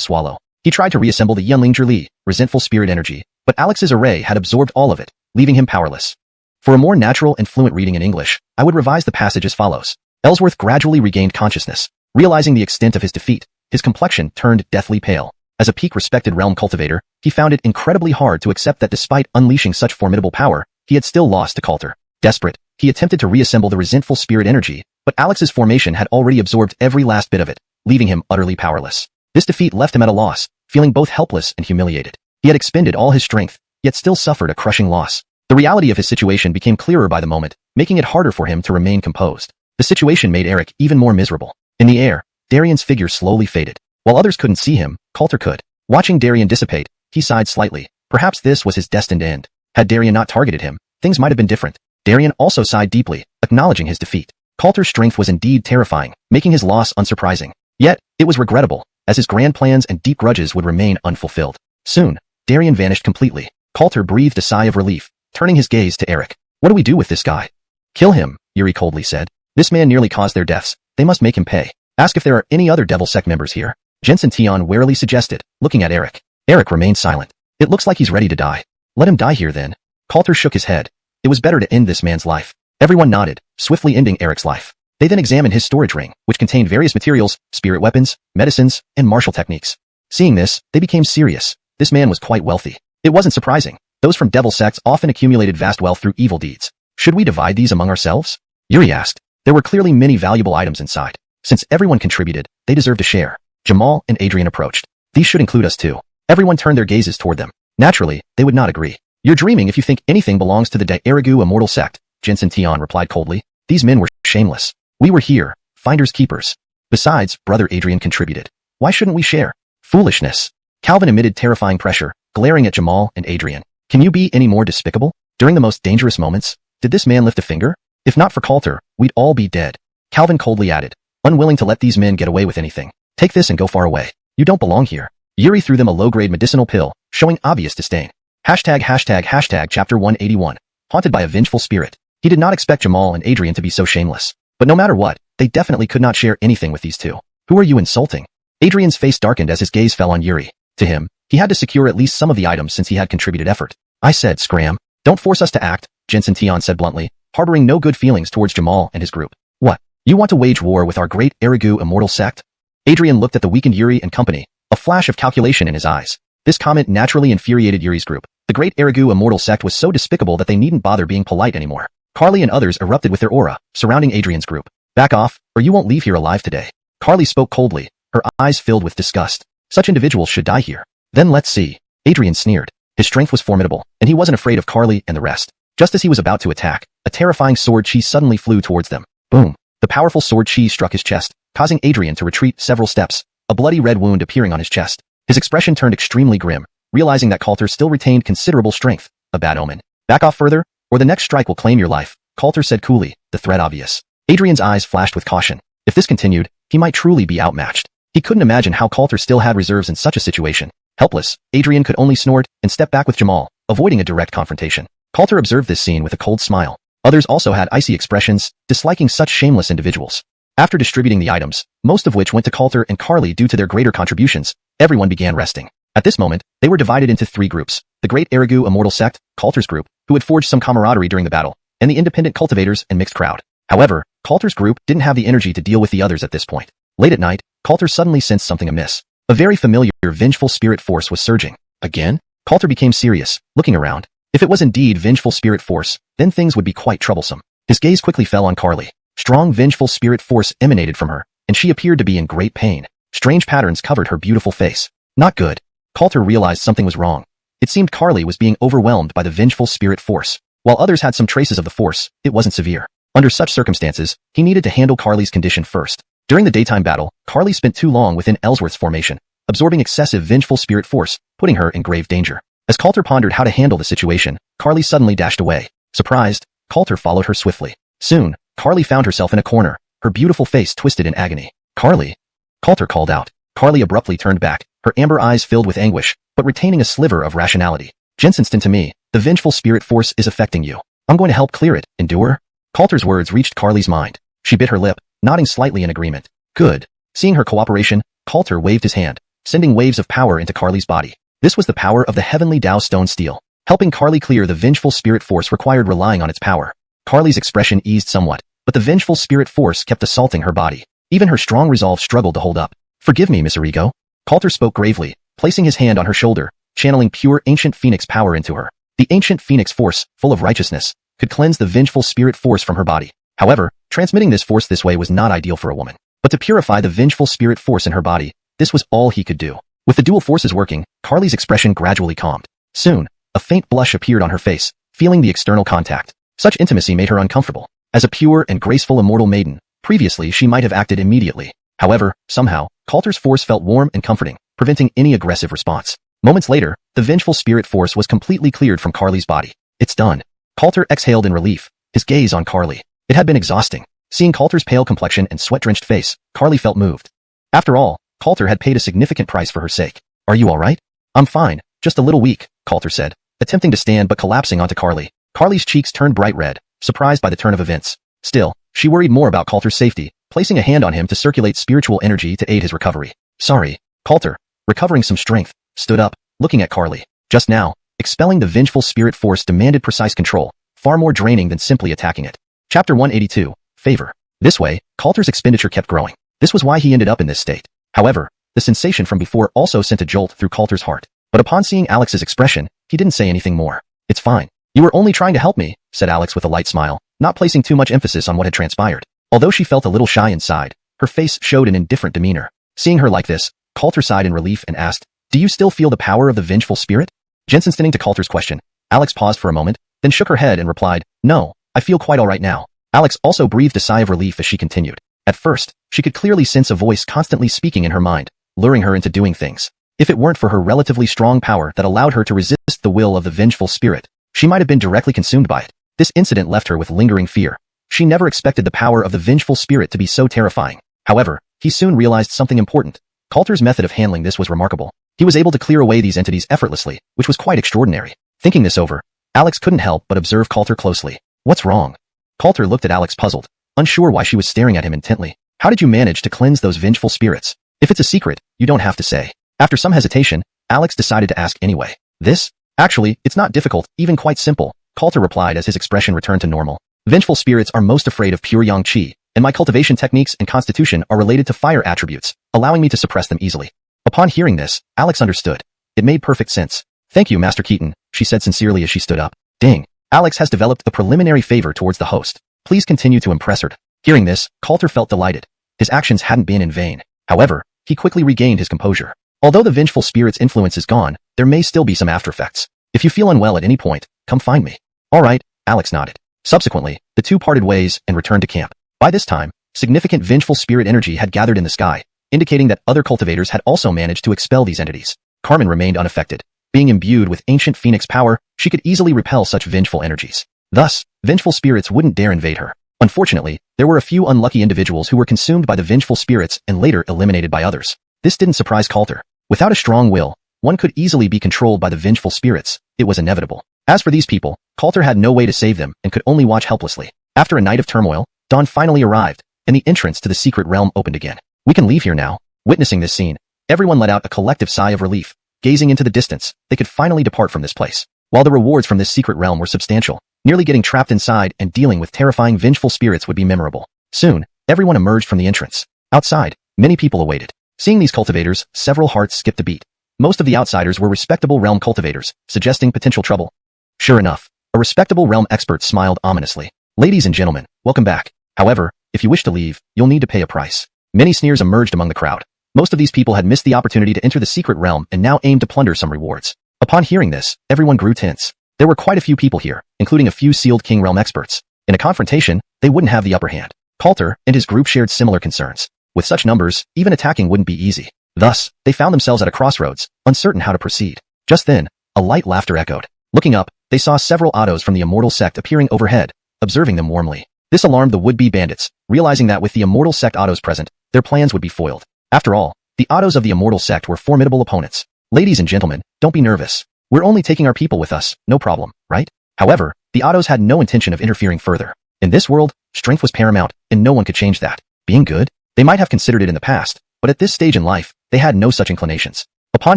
swallow. He tried to reassemble the Yunling Zhili, resentful spirit energy, but Alex's array had absorbed all of it, leaving him powerless. For a more natural and fluent reading in English, I would revise the passage as follows. Ellsworth gradually regained consciousness. Realizing the extent of his defeat, his complexion turned deathly pale. As a peak-respected realm cultivator, he found it incredibly hard to accept that despite unleashing such formidable power, he had still lost to Coulter. Desperate, he attempted to reassemble the resentful spirit energy, but Alex's formation had already absorbed every last bit of it, leaving him utterly powerless. This defeat left him at a loss, feeling both helpless and humiliated. He had expended all his strength, yet still suffered a crushing loss. The reality of his situation became clearer by the moment, making it harder for him to remain composed. The situation made Eric even more miserable. In the air, Darian's figure slowly faded. While others couldn't see him, Coulter could. Watching Darien dissipate, he sighed slightly. Perhaps this was his destined end. Had Darien not targeted him, things might have been different. Darien also sighed deeply, acknowledging his defeat. Coulter's strength was indeed terrifying, making his loss unsurprising. Yet, it was regrettable, as his grand plans and deep grudges would remain unfulfilled. Soon, Darien vanished completely. Coulter breathed a sigh of relief, turning his gaze to Eric. What do we do with this guy? Kill him, Yuri coldly said. This man nearly caused their deaths. They must make him pay. Ask if there are any other Devil Sect members here. Jensen Tion warily suggested, looking at Eric. Eric remained silent. It looks like he's ready to die. Let him die here then. Coulter shook his head. It was better to end this man's life. Everyone nodded, swiftly ending Eric's life. They then examined his storage ring, which contained various materials, spirit weapons, medicines, and martial techniques. Seeing this, they became serious. This man was quite wealthy. It wasn't surprising. Those from Devil Sects often accumulated vast wealth through evil deeds. Should we divide these among ourselves? Yuri asked. There were clearly many valuable items inside. Since everyone contributed, they deserved a share. Jamal and Adrian approached. These should include us too. Everyone turned their gazes toward them. Naturally, they would not agree. You're dreaming if you think anything belongs to the Dairagu Immortal Sect, Jensen Tion replied coldly. These men were shameless. We were here, finders keepers. Besides, brother Adrian contributed. Why shouldn't we share? Foolishness. Calvin emitted terrifying pressure, glaring at Jamal and Adrian. Can you be any more despicable? During the most dangerous moments, did this man lift a finger? If not for Coulter, we'd all be dead. Calvin coldly added, unwilling to let these men get away with anything. Take this and go far away. You don't belong here. Yuri threw them a low-grade medicinal pill, showing obvious disdain. Hashtag chapter 181. Haunted by a vengeful spirit. He did not expect Jamal and Adrian to be so shameless. But no matter what, they definitely could not share anything with these two. Who are you insulting? Adrian's face darkened as his gaze fell on Yuri. To him, he had to secure at least some of the items since he had contributed effort. I said, scram. Don't force us to act, Jensen Tion said bluntly, harboring no good feelings towards Jamal and his group. What? You want to wage war with our great Dairagu Immortal Sect? Adrian looked at the weakened Yuri and company, a flash of calculation in his eyes. This comment naturally infuriated Yuri's group. The great Dairagu Immortal Sect was so despicable that they needn't bother being polite anymore. Carly and others erupted with their aura, surrounding Adrian's group. Back off, or you won't leave here alive today. Carly spoke coldly, her eyes filled with disgust. Such individuals should die here. Then let's see. Adrian sneered. His strength was formidable, and he wasn't afraid of Carly and the rest. Just as he was about to attack, a terrifying sword chi suddenly flew towards them. Boom. The powerful sword chi struck his chest, causing Adrian to retreat several steps, a bloody red wound appearing on his chest. His expression turned extremely grim, realizing that Coulter still retained considerable strength. A bad omen. Back off further, or the next strike will claim your life, Coulter said coolly, the threat obvious. Adrian's eyes flashed with caution. If this continued, he might truly be outmatched. He couldn't imagine how Coulter still had reserves in such a situation. Helpless, Adrian could only snort and step back with Jamal, avoiding a direct confrontation. Coulter observed this scene with a cold smile. Others also had icy expressions, disliking such shameless individuals. After distributing the items, most of which went to Coulter and Carly due to their greater contributions, everyone began resting. At this moment, they were divided into three groups. The Great Dairagu Immortal Sect, Coulter's group, who had forged some camaraderie during the battle, and the independent cultivators and mixed crowd. However, Coulter's group didn't have the energy to deal with the others at this point. Late at night, Coulter suddenly sensed something amiss. A very familiar, vengeful spirit force was surging. Again? Coulter became serious, looking around. If it was indeed vengeful spirit force, then things would be quite troublesome. His gaze quickly fell on Carly. Strong vengeful spirit force emanated from her, and she appeared to be in great pain. Strange patterns covered her beautiful face. Not good. Coulter realized something was wrong. It seemed Carly was being overwhelmed by the vengeful spirit force. While others had some traces of the force, it wasn't severe. Under such circumstances, he needed to handle Carly's condition first. During the daytime battle, Carly spent too long within Ellsworth's formation, absorbing excessive vengeful spirit force, putting her in grave danger. As Coulter pondered how to handle the situation, Carly suddenly dashed away. Surprised, Coulter followed her swiftly. Soon, Carly found herself in a corner, her beautiful face twisted in agony. Carly? Coulter called out. Carly abruptly turned back, her amber eyes filled with anguish, but retaining a sliver of rationality. Jensen to me, the vengeful spirit force is affecting you. I'm going to help clear it, endure? Coulter's words reached Carly's mind. She bit her lip, nodding slightly in agreement. Good. Seeing her cooperation, Coulter waved his hand, sending waves of power into Carly's body. This was the power of the heavenly Tao stone steel. Helping Carly clear the vengeful spirit force required relying on its power. Carly's expression eased somewhat, but the vengeful spirit force kept assaulting her body. Even her strong resolve struggled to hold up. Forgive me, Miss Arrigo. Coulter spoke gravely, placing his hand on her shoulder, channeling pure ancient phoenix power into her. The ancient phoenix force, full of righteousness, could cleanse the vengeful spirit force from her body. However, transmitting this force this way was not ideal for a woman. But to purify the vengeful spirit force in her body, this was all he could do. With the dual forces working, Carly's expression gradually calmed. Soon, a faint blush appeared on her face, feeling the external contact. Such intimacy made her uncomfortable. As a pure and graceful immortal maiden, previously she might have acted immediately. However, somehow, Coulter's force felt warm and comforting, preventing any aggressive response. Moments later, the vengeful spirit force was completely cleared from Carly's body. It's done. Coulter exhaled in relief, his gaze on Carly. It had been exhausting. Seeing Coulter's pale complexion and sweat-drenched face, Carly felt moved. After all, Coulter had paid a significant price for her sake. Are you all right? I'm fine, just a little weak, Coulter said, attempting to stand but collapsing onto Carly. Carly's cheeks turned bright red, surprised by the turn of events. Still, she worried more about Coulter's safety, placing a hand on him to circulate spiritual energy to aid his recovery. Sorry, Coulter, recovering some strength, stood up, looking at Carly. Just now, expelling the vengeful spirit force demanded precise control, far more draining than simply attacking it. Chapter 182, Favor. This way, Coulter's expenditure kept growing. This was why he ended up in this state. However, the sensation from before also sent a jolt through Coulter's heart. But upon seeing Alex's expression, he didn't say anything more. It's fine. You were only trying to help me, said Alex with a light smile, not placing too much emphasis on what had transpired. Although she felt a little shy inside, her face showed an indifferent demeanor. Seeing her like this, Coulter sighed in relief and asked, Do you still feel the power of the vengeful spirit? Jensen to Coulter's question, Alex paused for a moment, then shook her head and replied, No, I feel quite all right now. Alex also breathed a sigh of relief as she continued. At first, she could clearly sense a voice constantly speaking in her mind, luring her into doing things. If it weren't for her relatively strong power that allowed her to resist the will of the vengeful spirit, she might have been directly consumed by it. This incident left her with lingering fear. She never expected the power of the vengeful spirit to be so terrifying. However, he soon realized something important. Coulter's method of handling this was remarkable. He was able to clear away these entities effortlessly, which was quite extraordinary. Thinking this over, Alex couldn't help but observe Coulter closely. What's wrong? Coulter looked at Alex puzzled, unsure why she was staring at him intently. How did you manage to cleanse those vengeful spirits? If it's a secret, you don't have to say. After some hesitation, Alex decided to ask anyway. This? Actually, it's not difficult, even quite simple, Coulter replied as his expression returned to normal. Vengeful spirits are most afraid of pure yang qi, and my cultivation techniques and constitution are related to fire attributes, allowing me to suppress them easily. Upon hearing this, Alex understood. It made perfect sense. Thank you, Master Keaton, she said sincerely as she stood up. Ding. Alex has developed a preliminary favor towards the host. Please continue to impress her. Hearing this, Coulter felt delighted. His actions hadn't been in vain. However, he quickly regained his composure. Although the vengeful spirit's influence is gone, there may still be some after effects. If you feel unwell at any point, come find me. All right, Alex nodded. Subsequently, the two parted ways and returned to camp. By this time, significant vengeful spirit energy had gathered in the sky, indicating that other cultivators had also managed to expel these entities. Carmen remained unaffected. Being imbued with ancient phoenix power, she could easily repel such vengeful energies. Thus, vengeful spirits wouldn't dare invade her. Unfortunately, there were a few unlucky individuals who were consumed by the vengeful spirits and later eliminated by others. This didn't surprise Coulter. Without a strong will, one could easily be controlled by the vengeful spirits. It was inevitable. As for these people, Coulter had no way to save them and could only watch helplessly. After a night of turmoil, dawn finally arrived, and the entrance to the secret realm opened again. We can leave here now. Witnessing this scene, everyone let out a collective sigh of relief. Gazing into the distance, they could finally depart from this place. While the rewards from this secret realm were substantial, nearly getting trapped inside and dealing with terrifying vengeful spirits would be memorable. Soon, everyone emerged from the entrance. Outside, many people awaited. Seeing these cultivators, several hearts skipped a beat. Most of the outsiders were respectable realm cultivators, suggesting potential trouble. Sure enough, a respectable realm expert smiled ominously. Ladies and gentlemen, welcome back. However, if you wish to leave, you'll need to pay a price. Many sneers emerged among the crowd. Most of these people had missed the opportunity to enter the secret realm and now aimed to plunder some rewards. Upon hearing this, everyone grew tense. There were quite a few people here, including a few sealed king realm experts. In a confrontation, they wouldn't have the upper hand. Coulter and his group shared similar concerns. With such numbers, even attacking wouldn't be easy. Thus, they found themselves at a crossroads, uncertain how to proceed. Just then, a light laughter echoed. Looking up, they saw several autos from the immortal sect appearing overhead, observing them warmly. This alarmed the would-be bandits, realizing that with the immortal sect autos present, their plans would be foiled. After all, the autos of the immortal sect were formidable opponents. Ladies and gentlemen, don't be nervous. We're only taking our people with us, no problem, right? However, the autos had no intention of interfering further. In this world, strength was paramount, and no one could change that. Being good? They might have considered it in the past, but at this stage in life, they had no such inclinations. Upon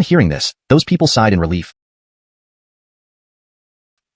hearing this, those people sighed in relief.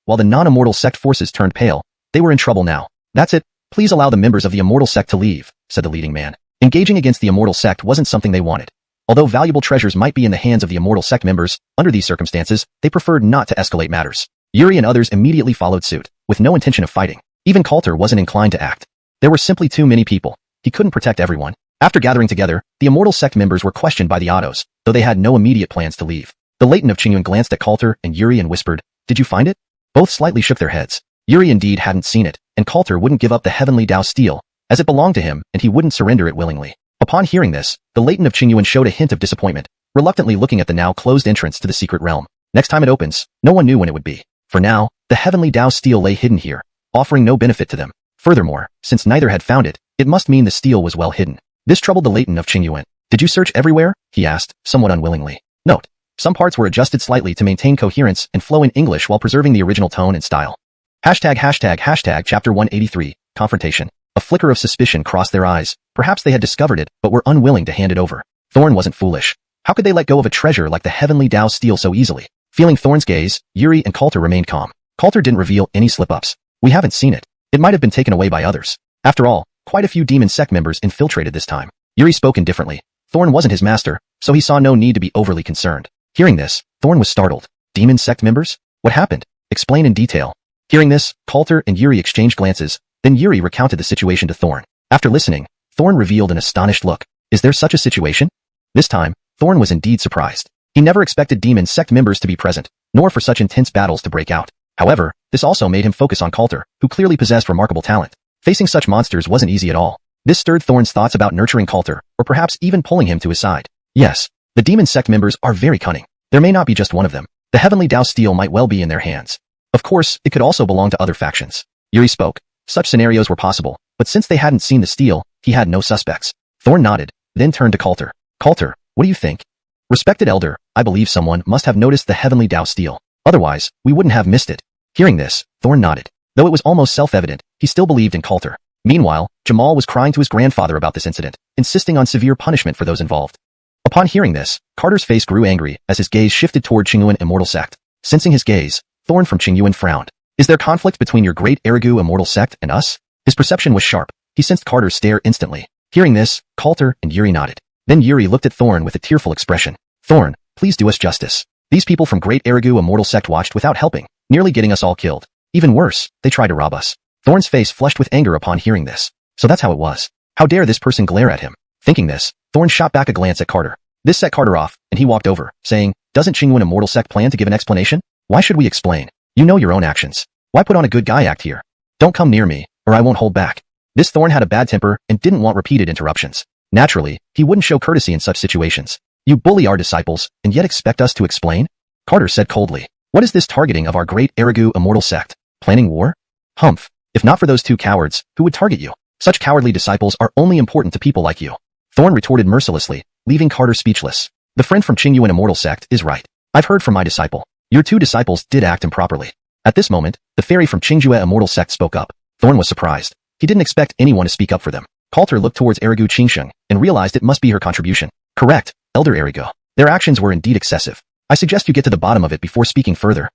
While the non-immortal sect forces turned pale, they were in trouble now. That's it. Please allow the members of the immortal sect to leave, said the leading man. Engaging against the immortal sect wasn't something they wanted. Although valuable treasures might be in the hands of the immortal sect members, under these circumstances, they preferred not to escalate matters. Yuri and others immediately followed suit, with no intention of fighting. Even Coulter wasn't inclined to act. There were simply too many people. He couldn't protect everyone. After gathering together, the immortal sect members were questioned by the autos, though they had no immediate plans to leave. The Latent of Qingyuan glanced at Coulter and Yuri and whispered, "Did you find it?" Both slightly shook their heads. Yuri indeed hadn't seen it, and Coulter wouldn't give up the heavenly Dao steel, as it belonged to him, and he wouldn't surrender it willingly. Upon hearing this, the Latent of Qingyuan showed a hint of disappointment, reluctantly looking at the now closed entrance to the secret realm. Next time it opens, no one knew when it would be. For now, the heavenly Dao steel lay hidden here, offering no benefit to them. Furthermore, since neither had found it, it must mean the steel was well hidden. This troubled the Leighton of Qingyuan. Did you search everywhere? He asked, somewhat unwillingly. Note: some parts were adjusted slightly to maintain coherence and flow in English while preserving the original tone and style. Chapter 183, Confrontation. A flicker of suspicion crossed their eyes. Perhaps they had discovered it, but were unwilling to hand it over. Thorn wasn't foolish. How could they let go of a treasure like the heavenly Dao steel so easily? Feeling Thorn's gaze, Yuri and Coulter remained calm. Coulter didn't reveal any slip-ups. We haven't seen it. It might have been taken away by others. After all, quite a few demon sect members infiltrated this time. Yuri spoke indifferently. Thorn wasn't his master, so he saw no need to be overly concerned. Hearing this, Thorn was startled. Demon sect members? What happened? Explain in detail. Hearing this, Coulter and Yuri exchanged glances, then Yuri recounted the situation to Thorn. After listening, Thorn revealed an astonished look. Is there such a situation? This time, Thorn was indeed surprised. He never expected demon sect members to be present, nor for such intense battles to break out. However, this also made him focus on Coulter, who clearly possessed remarkable talent. Facing such monsters wasn't easy at all. This stirred Thorn's thoughts about nurturing Coulter, or perhaps even pulling him to his side. Yes, the demon sect members are very cunning. There may not be just one of them. The heavenly Dao steel might well be in their hands. Of course, it could also belong to other factions. Yuri spoke. Such scenarios were possible, but since they hadn't seen the steel, he had no suspects. Thorn nodded, then turned to Coulter. Coulter, what do you think? Respected elder, I believe someone must have noticed the heavenly Dao steel. Otherwise, we wouldn't have missed it. Hearing this, Thorn nodded. Though it was almost self-evident, he still believed in Coulter. Meanwhile, Jamal was crying to his grandfather about this incident, insisting on severe punishment for those involved. Upon hearing this, Carter's face grew angry as his gaze shifted toward Qingyuan Immortal Sect. Sensing his gaze, Thorn from Qingyuan frowned. Is there conflict between your great Erigu Immortal Sect and us? His perception was sharp. He sensed Carter's stare instantly. Hearing this, Coulter and Yuri nodded. Then Yuri looked at Thorn with a tearful expression. Thorn, please do us justice. These people from Great Erigu Immortal Sect watched without helping, nearly getting us all killed. Even worse, they tried to rob us. Thorn's face flushed with anger upon hearing this. So that's how it was. How dare this person glare at him? Thinking this, Thorn shot back a glance at Carter. This set Carter off, and he walked over, saying, doesn't Qingyuan Immortal Sect plan to give an explanation? Why should we explain? You know your own actions. Why put on a good guy act here? Don't come near me, or I won't hold back. This Thorn had a bad temper and didn't want repeated interruptions. Naturally, he wouldn't show courtesy in such situations. You bully our disciples, and yet expect us to explain? Carter said coldly. What is this targeting of our great Erigu Immortal Sect? Planning war? Humph. If not for those two cowards, who would target you? Such cowardly disciples are only important to people like you. Thorn retorted mercilessly, leaving Carter speechless. The friend from Qingyuan Immortal Sect is right. I've heard from my disciple. Your two disciples did act improperly. At this moment, the fairy from Qingyuan Immortal Sect spoke up. Thorn was surprised. He didn't expect anyone to speak up for them. Coulter looked towards Erigu Qingsheng and realized it must be her contribution. Correct, Elder Erigu. Their actions were indeed excessive. I suggest you get to the bottom of it before speaking further.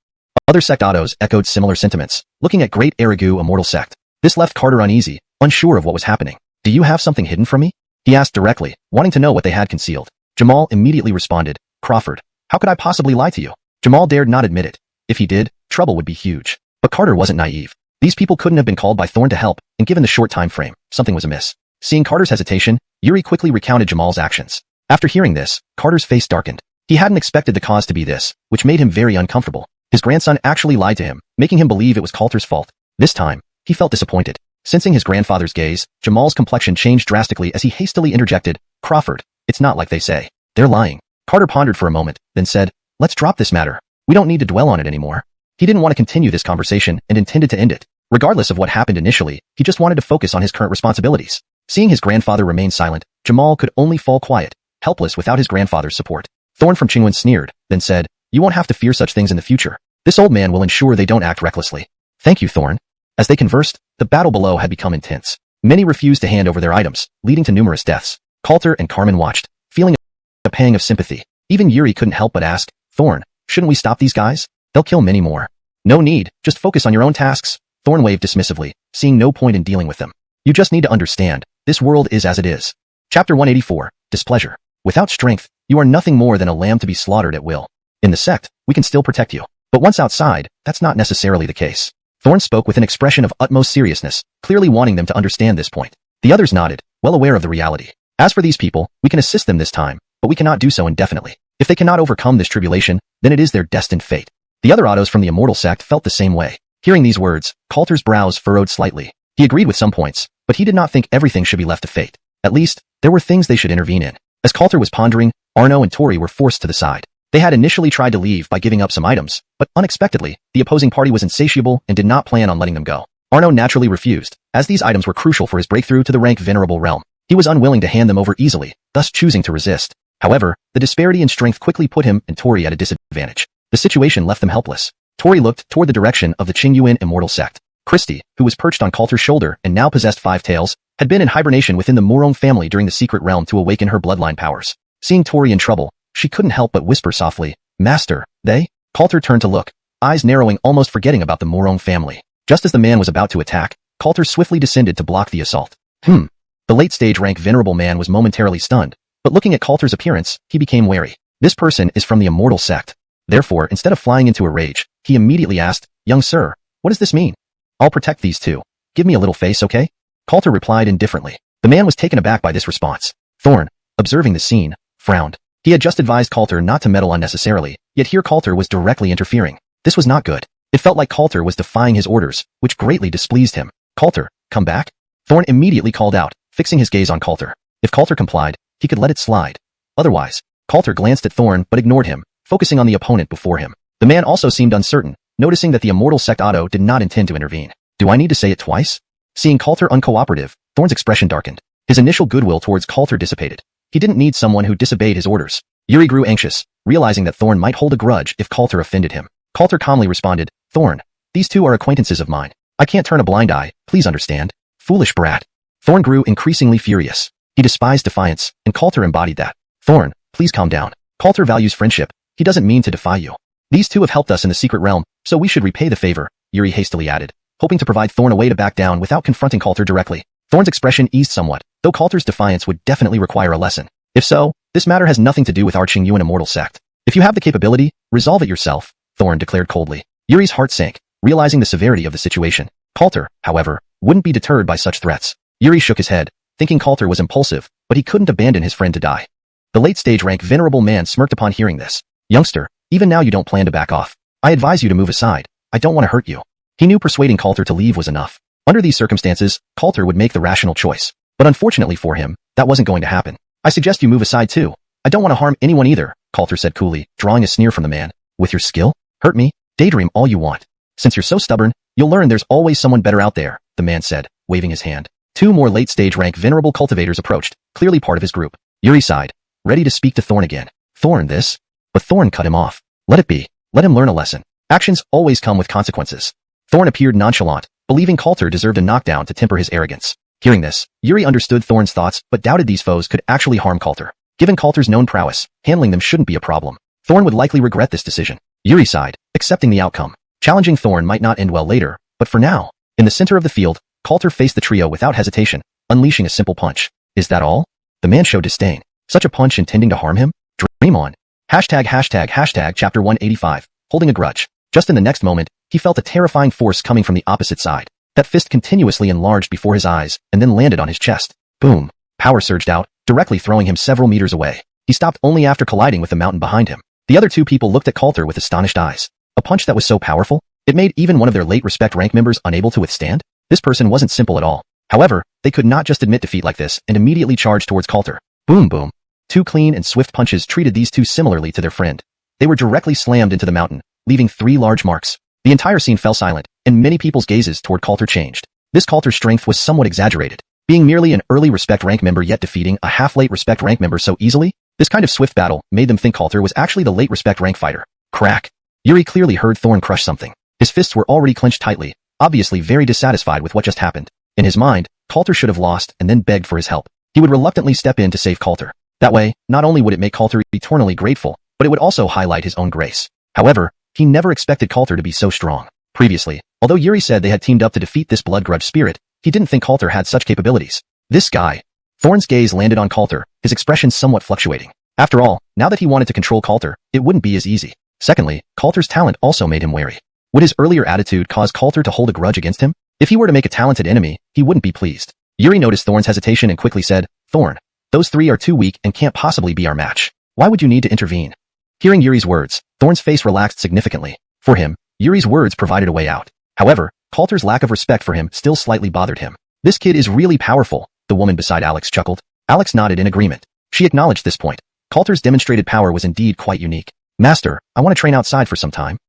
Other sectados echoed similar sentiments, looking at Great Erigu Immortal Sect. This left Carter uneasy, unsure of what was happening. Do you have something hidden from me? He asked directly, wanting to know what they had concealed. Jamal immediately responded, Crawford, how could I possibly lie to you? Jamal dared not admit it. If he did, trouble would be huge. But Carter wasn't naive. These people couldn't have been called by Thorn to help, and given the short time frame, something was amiss. Seeing Carter's hesitation, Yuri quickly recounted Jamal's actions. After hearing this, Carter's face darkened. He hadn't expected the cause to be this, which made him very uncomfortable. His grandson actually lied to him, making him believe it was Coulter's fault. This time, he felt disappointed. Sensing his grandfather's gaze, Jamal's complexion changed drastically as he hastily interjected, Crawford, it's not like they say. They're lying. Carter pondered for a moment, then said, let's drop this matter. We don't need to dwell on it anymore. He didn't want to continue this conversation and intended to end it. Regardless of what happened initially, he just wanted to focus on his current responsibilities. Seeing his grandfather remain silent, Jamal could only fall quiet, helpless without his grandfather's support. Thorn from Qingyuan sneered, then said, you won't have to fear such things in the future. This old man will ensure they don't act recklessly. Thank you, Thorn. As they conversed, the battle below had become intense. Many refused to hand over their items, leading to numerous deaths. Coulter and Carmen watched, feeling a pang of sympathy. Even Yuri couldn't help but ask, Thorn, shouldn't we stop these guys? They'll kill many more. No need, just focus on your own tasks. Thorn waved dismissively, seeing no point in dealing with them. You just need to understand, this world is as it is. Chapter 184, Displeasure. Without strength, you are nothing more than a lamb to be slaughtered at will. In the sect, we can still protect you. But once outside, that's not necessarily the case. Thorn spoke with an expression of utmost seriousness, clearly wanting them to understand this point. The others nodded, well aware of the reality. As for these people, we can assist them this time, but we cannot do so indefinitely. If they cannot overcome this tribulation, then it is their destined fate. The other autos from the Immortal Sect felt the same way. Hearing these words, Coulter's brows furrowed slightly. He agreed with some points, but he did not think everything should be left to fate. At least, there were things they should intervene in. As Coulter was pondering, Arno and Tori were forced to the side. They had initially tried to leave by giving up some items, but unexpectedly, the opposing party was insatiable and did not plan on letting them go. Arno naturally refused, as these items were crucial for his breakthrough to the rank Venerable Realm. He was unwilling to hand them over easily, thus choosing to resist. However, the disparity in strength quickly put him and Tori at a disadvantage. The situation left them helpless. Tori looked toward the direction of the Qingyuan immortal sect. Christy, who was perched on Coulter's shoulder and now possessed 5 tails, had been in hibernation within the Morong family during the secret realm to awaken her bloodline powers. Seeing Tori in trouble, she couldn't help but whisper softly, "Master, they?" Coulter turned to look, eyes narrowing, almost forgetting about the Morong family. Just as the man was about to attack, Coulter swiftly descended to block the assault. The late-stage rank Venerable man was momentarily stunned, but looking at Coulter's appearance, he became wary. This person is from the immortal sect. Therefore, instead of flying into a rage, he immediately asked, "Young sir, what does this mean?" "I'll protect these two. Give me a little face, okay?" Coulter replied indifferently. The man was taken aback by this response. Thorn, observing the scene, frowned. He had just advised Coulter not to meddle unnecessarily, yet here Coulter was directly interfering. This was not good. It felt like Coulter was defying his orders, which greatly displeased him. "Coulter, come back?" Thorn immediately called out, fixing his gaze on Coulter. If Coulter complied, he could let it slide. Otherwise, Coulter glanced at Thorn but ignored him, focusing on the opponent before him. The man also seemed uncertain, noticing that the immortal sect Otto did not intend to intervene. Do I need to say it twice? Seeing Coulter uncooperative, Thorn's expression darkened. His initial goodwill towards Coulter dissipated. He didn't need someone who disobeyed his orders. Yuri grew anxious, realizing that Thorn might hold a grudge if Coulter offended him. Coulter calmly responded, "Thorn, these two are acquaintances of mine. I can't turn a blind eye, please understand." Foolish brat. Thorn grew increasingly furious. He despised defiance, and Coulter embodied that. "Thorn, please calm down. Coulter values friendship. He doesn't mean to defy you. These two have helped us in the secret realm, so we should repay the favor," Yuri hastily added, hoping to provide Thorn a way to back down without confronting Coulter directly. Thorn's expression eased somewhat, though Coulter's defiance would definitely require a lesson. If so, this matter has nothing to do with our Qingyuan immortal sect. "If you have the capability, resolve it yourself," Thorn declared coldly. Yuri's heart sank, realizing the severity of the situation. Coulter, however, wouldn't be deterred by such threats. Yuri shook his head, thinking Coulter was impulsive, but he couldn't abandon his friend to die. The late-stage rank Venerable man smirked upon hearing this. "Youngster, even now you don't plan to back off. I advise you to move aside. I don't want to hurt you." He knew persuading Coulter to leave was enough. Under these circumstances, Coulter would make the rational choice. But unfortunately for him, that wasn't going to happen. "I suggest you move aside too. I don't want to harm anyone either," Coulter said coolly, drawing a sneer from the man. "With your skill? Hurt me? Daydream all you want. Since you're so stubborn, you'll learn there's always someone better out there," the man said, waving his hand. 2 more late-stage rank Venerable cultivators approached, clearly part of his group. Yuri sighed, ready to speak to Thorn again. "Thorn this?" But Thorn cut him off. "Let it be. Let him learn a lesson. Actions always come with consequences." Thorn appeared nonchalant, believing Coulter deserved a knockdown to temper his arrogance. Hearing this, Yuri understood Thorn's thoughts but doubted these foes could actually harm Coulter. Given Coulter's known prowess, handling them shouldn't be a problem. Thorn would likely regret this decision. Yuri sighed, accepting the outcome. Challenging Thorn might not end well later, but for now, in the center of the field, Coulter faced the trio without hesitation, unleashing a simple punch. "Is that all?" The man showed disdain. Such a punch intending to harm him? Dream on. ####Chapter 185, holding a grudge. Just in the next moment, he felt a terrifying force coming from the opposite side. That fist continuously enlarged before his eyes, and then landed on his chest. Boom. Power surged out, directly throwing him several meters away. He stopped only after colliding with the mountain behind him. The other 2 people looked at Coulter with astonished eyes. A punch that was so powerful, it made even one of their late respect rank members unable to withstand? This person wasn't simple at all. However, they could not just admit defeat like this and immediately charge towards Coulter. Boom boom. 2 clean and swift punches treated these 2 similarly to their friend. They were directly slammed into the mountain, leaving 3 large marks. The entire scene fell silent, and many people's gazes toward Coulter changed. This Coulter's strength was somewhat exaggerated. Being merely an early respect rank member yet defeating a half-late respect rank member so easily, this kind of swift battle made them think Coulter was actually the late respect rank fighter. Crack. Yuri clearly heard Thorn crush something. His fists were already clenched tightly, obviously very dissatisfied with what just happened. In his mind, Coulter should have lost and then begged for his help. He would reluctantly step in to save Coulter. That way, not only would it make Coulter eternally grateful, but it would also highlight his own grace. However, he never expected Coulter to be so strong. Previously, although Yuri said they had teamed up to defeat this blood grudge spirit, he didn't think Coulter had such capabilities. This guy. Thorn's gaze landed on Coulter, his expression somewhat fluctuating. After all, now that he wanted to control Coulter, it wouldn't be as easy. Secondly, Coulter's talent also made him wary. Would his earlier attitude cause Coulter to hold a grudge against him? If he were to make a talented enemy, he wouldn't be pleased. Yuri noticed Thorn's hesitation and quickly said, "Thorn, those 3 are too weak and can't possibly be our match. Why would you need to intervene?" Hearing Yuri's words, Thorn's face relaxed significantly. For him, Yuri's words provided a way out. However, Coulter's lack of respect for him still slightly bothered him. "This kid is really powerful," the woman beside Alex chuckled. Alex nodded in agreement. She acknowledged this point. Coulter's demonstrated power was indeed quite unique. Master, I want to train outside for some time.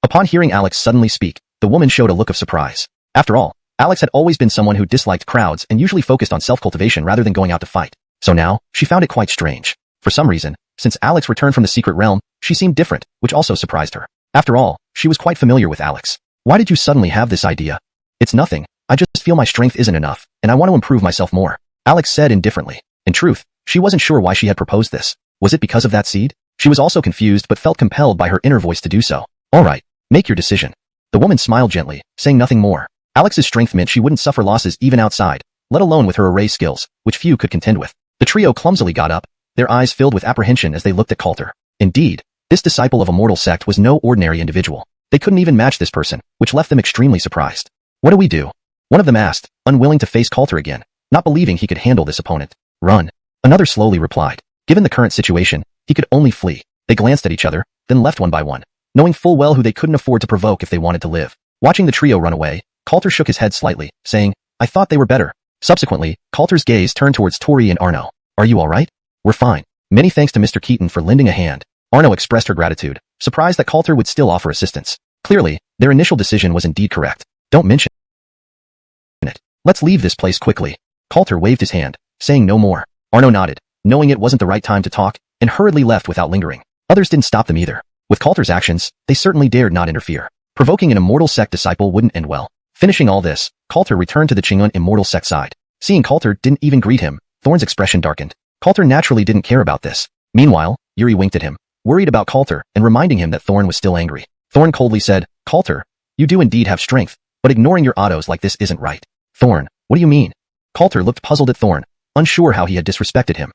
Upon hearing Alex suddenly speak, the woman showed a look of surprise. After all, Alex had always been someone who disliked crowds and usually focused on self-cultivation rather than going out to fight. So now, she found it quite strange. For some reason, since Alex returned from the secret realm, she seemed different, which also surprised her. After all, she was quite familiar with Alex. Why did you suddenly have this idea? It's nothing. I just feel my strength isn't enough, and I want to improve myself more. Alex said indifferently. In truth, she wasn't sure why she had proposed this. Was it because of that seed? She was also confused but felt compelled by her inner voice to do so. Alright, make your decision. The woman smiled gently, saying nothing more. Alex's strength meant she wouldn't suffer losses even outside, let alone with her array skills, which few could contend with. The trio clumsily got up, their eyes filled with apprehension as they looked at Coulter. Indeed, this disciple of a mortal sect was no ordinary individual. They couldn't even match this person, which left them extremely surprised. What do we do? One of them asked, unwilling to face Coulter again, not believing he could handle this opponent. Run. Another slowly replied. Given the current situation, he could only flee. They glanced at each other, then left one by one, knowing full well who they couldn't afford to provoke if they wanted to live. Watching the trio run away, Coulter shook his head slightly, saying, I thought they were better. Subsequently, Coulter's gaze turned towards Tori and Arno. Are you alright? We're fine. Many thanks to Mr. Keaton for lending a hand. Arno expressed her gratitude, surprised that Coulter would still offer assistance. Clearly, their initial decision was indeed correct. Don't mention it. Let's leave this place quickly. Coulter waved his hand, saying no more. Arno nodded, knowing it wasn't the right time to talk, and hurriedly left without lingering. Others didn't stop them either. With Coulter's actions, they certainly dared not interfere. Provoking an immortal sect disciple wouldn't end well. Finishing all this, Coulter returned to the Qingyun immortal sect side. Seeing Coulter didn't even greet him, Thorn's expression darkened. Coulter naturally didn't care about this. Meanwhile, Yuri winked at him, worried about Coulter and reminding him that Thorn was still angry. Thorn coldly said, Coulter, you do indeed have strength, but ignoring your autos like this isn't right. Thorn, what do you mean? Coulter looked puzzled at Thorn, unsure how he had disrespected him.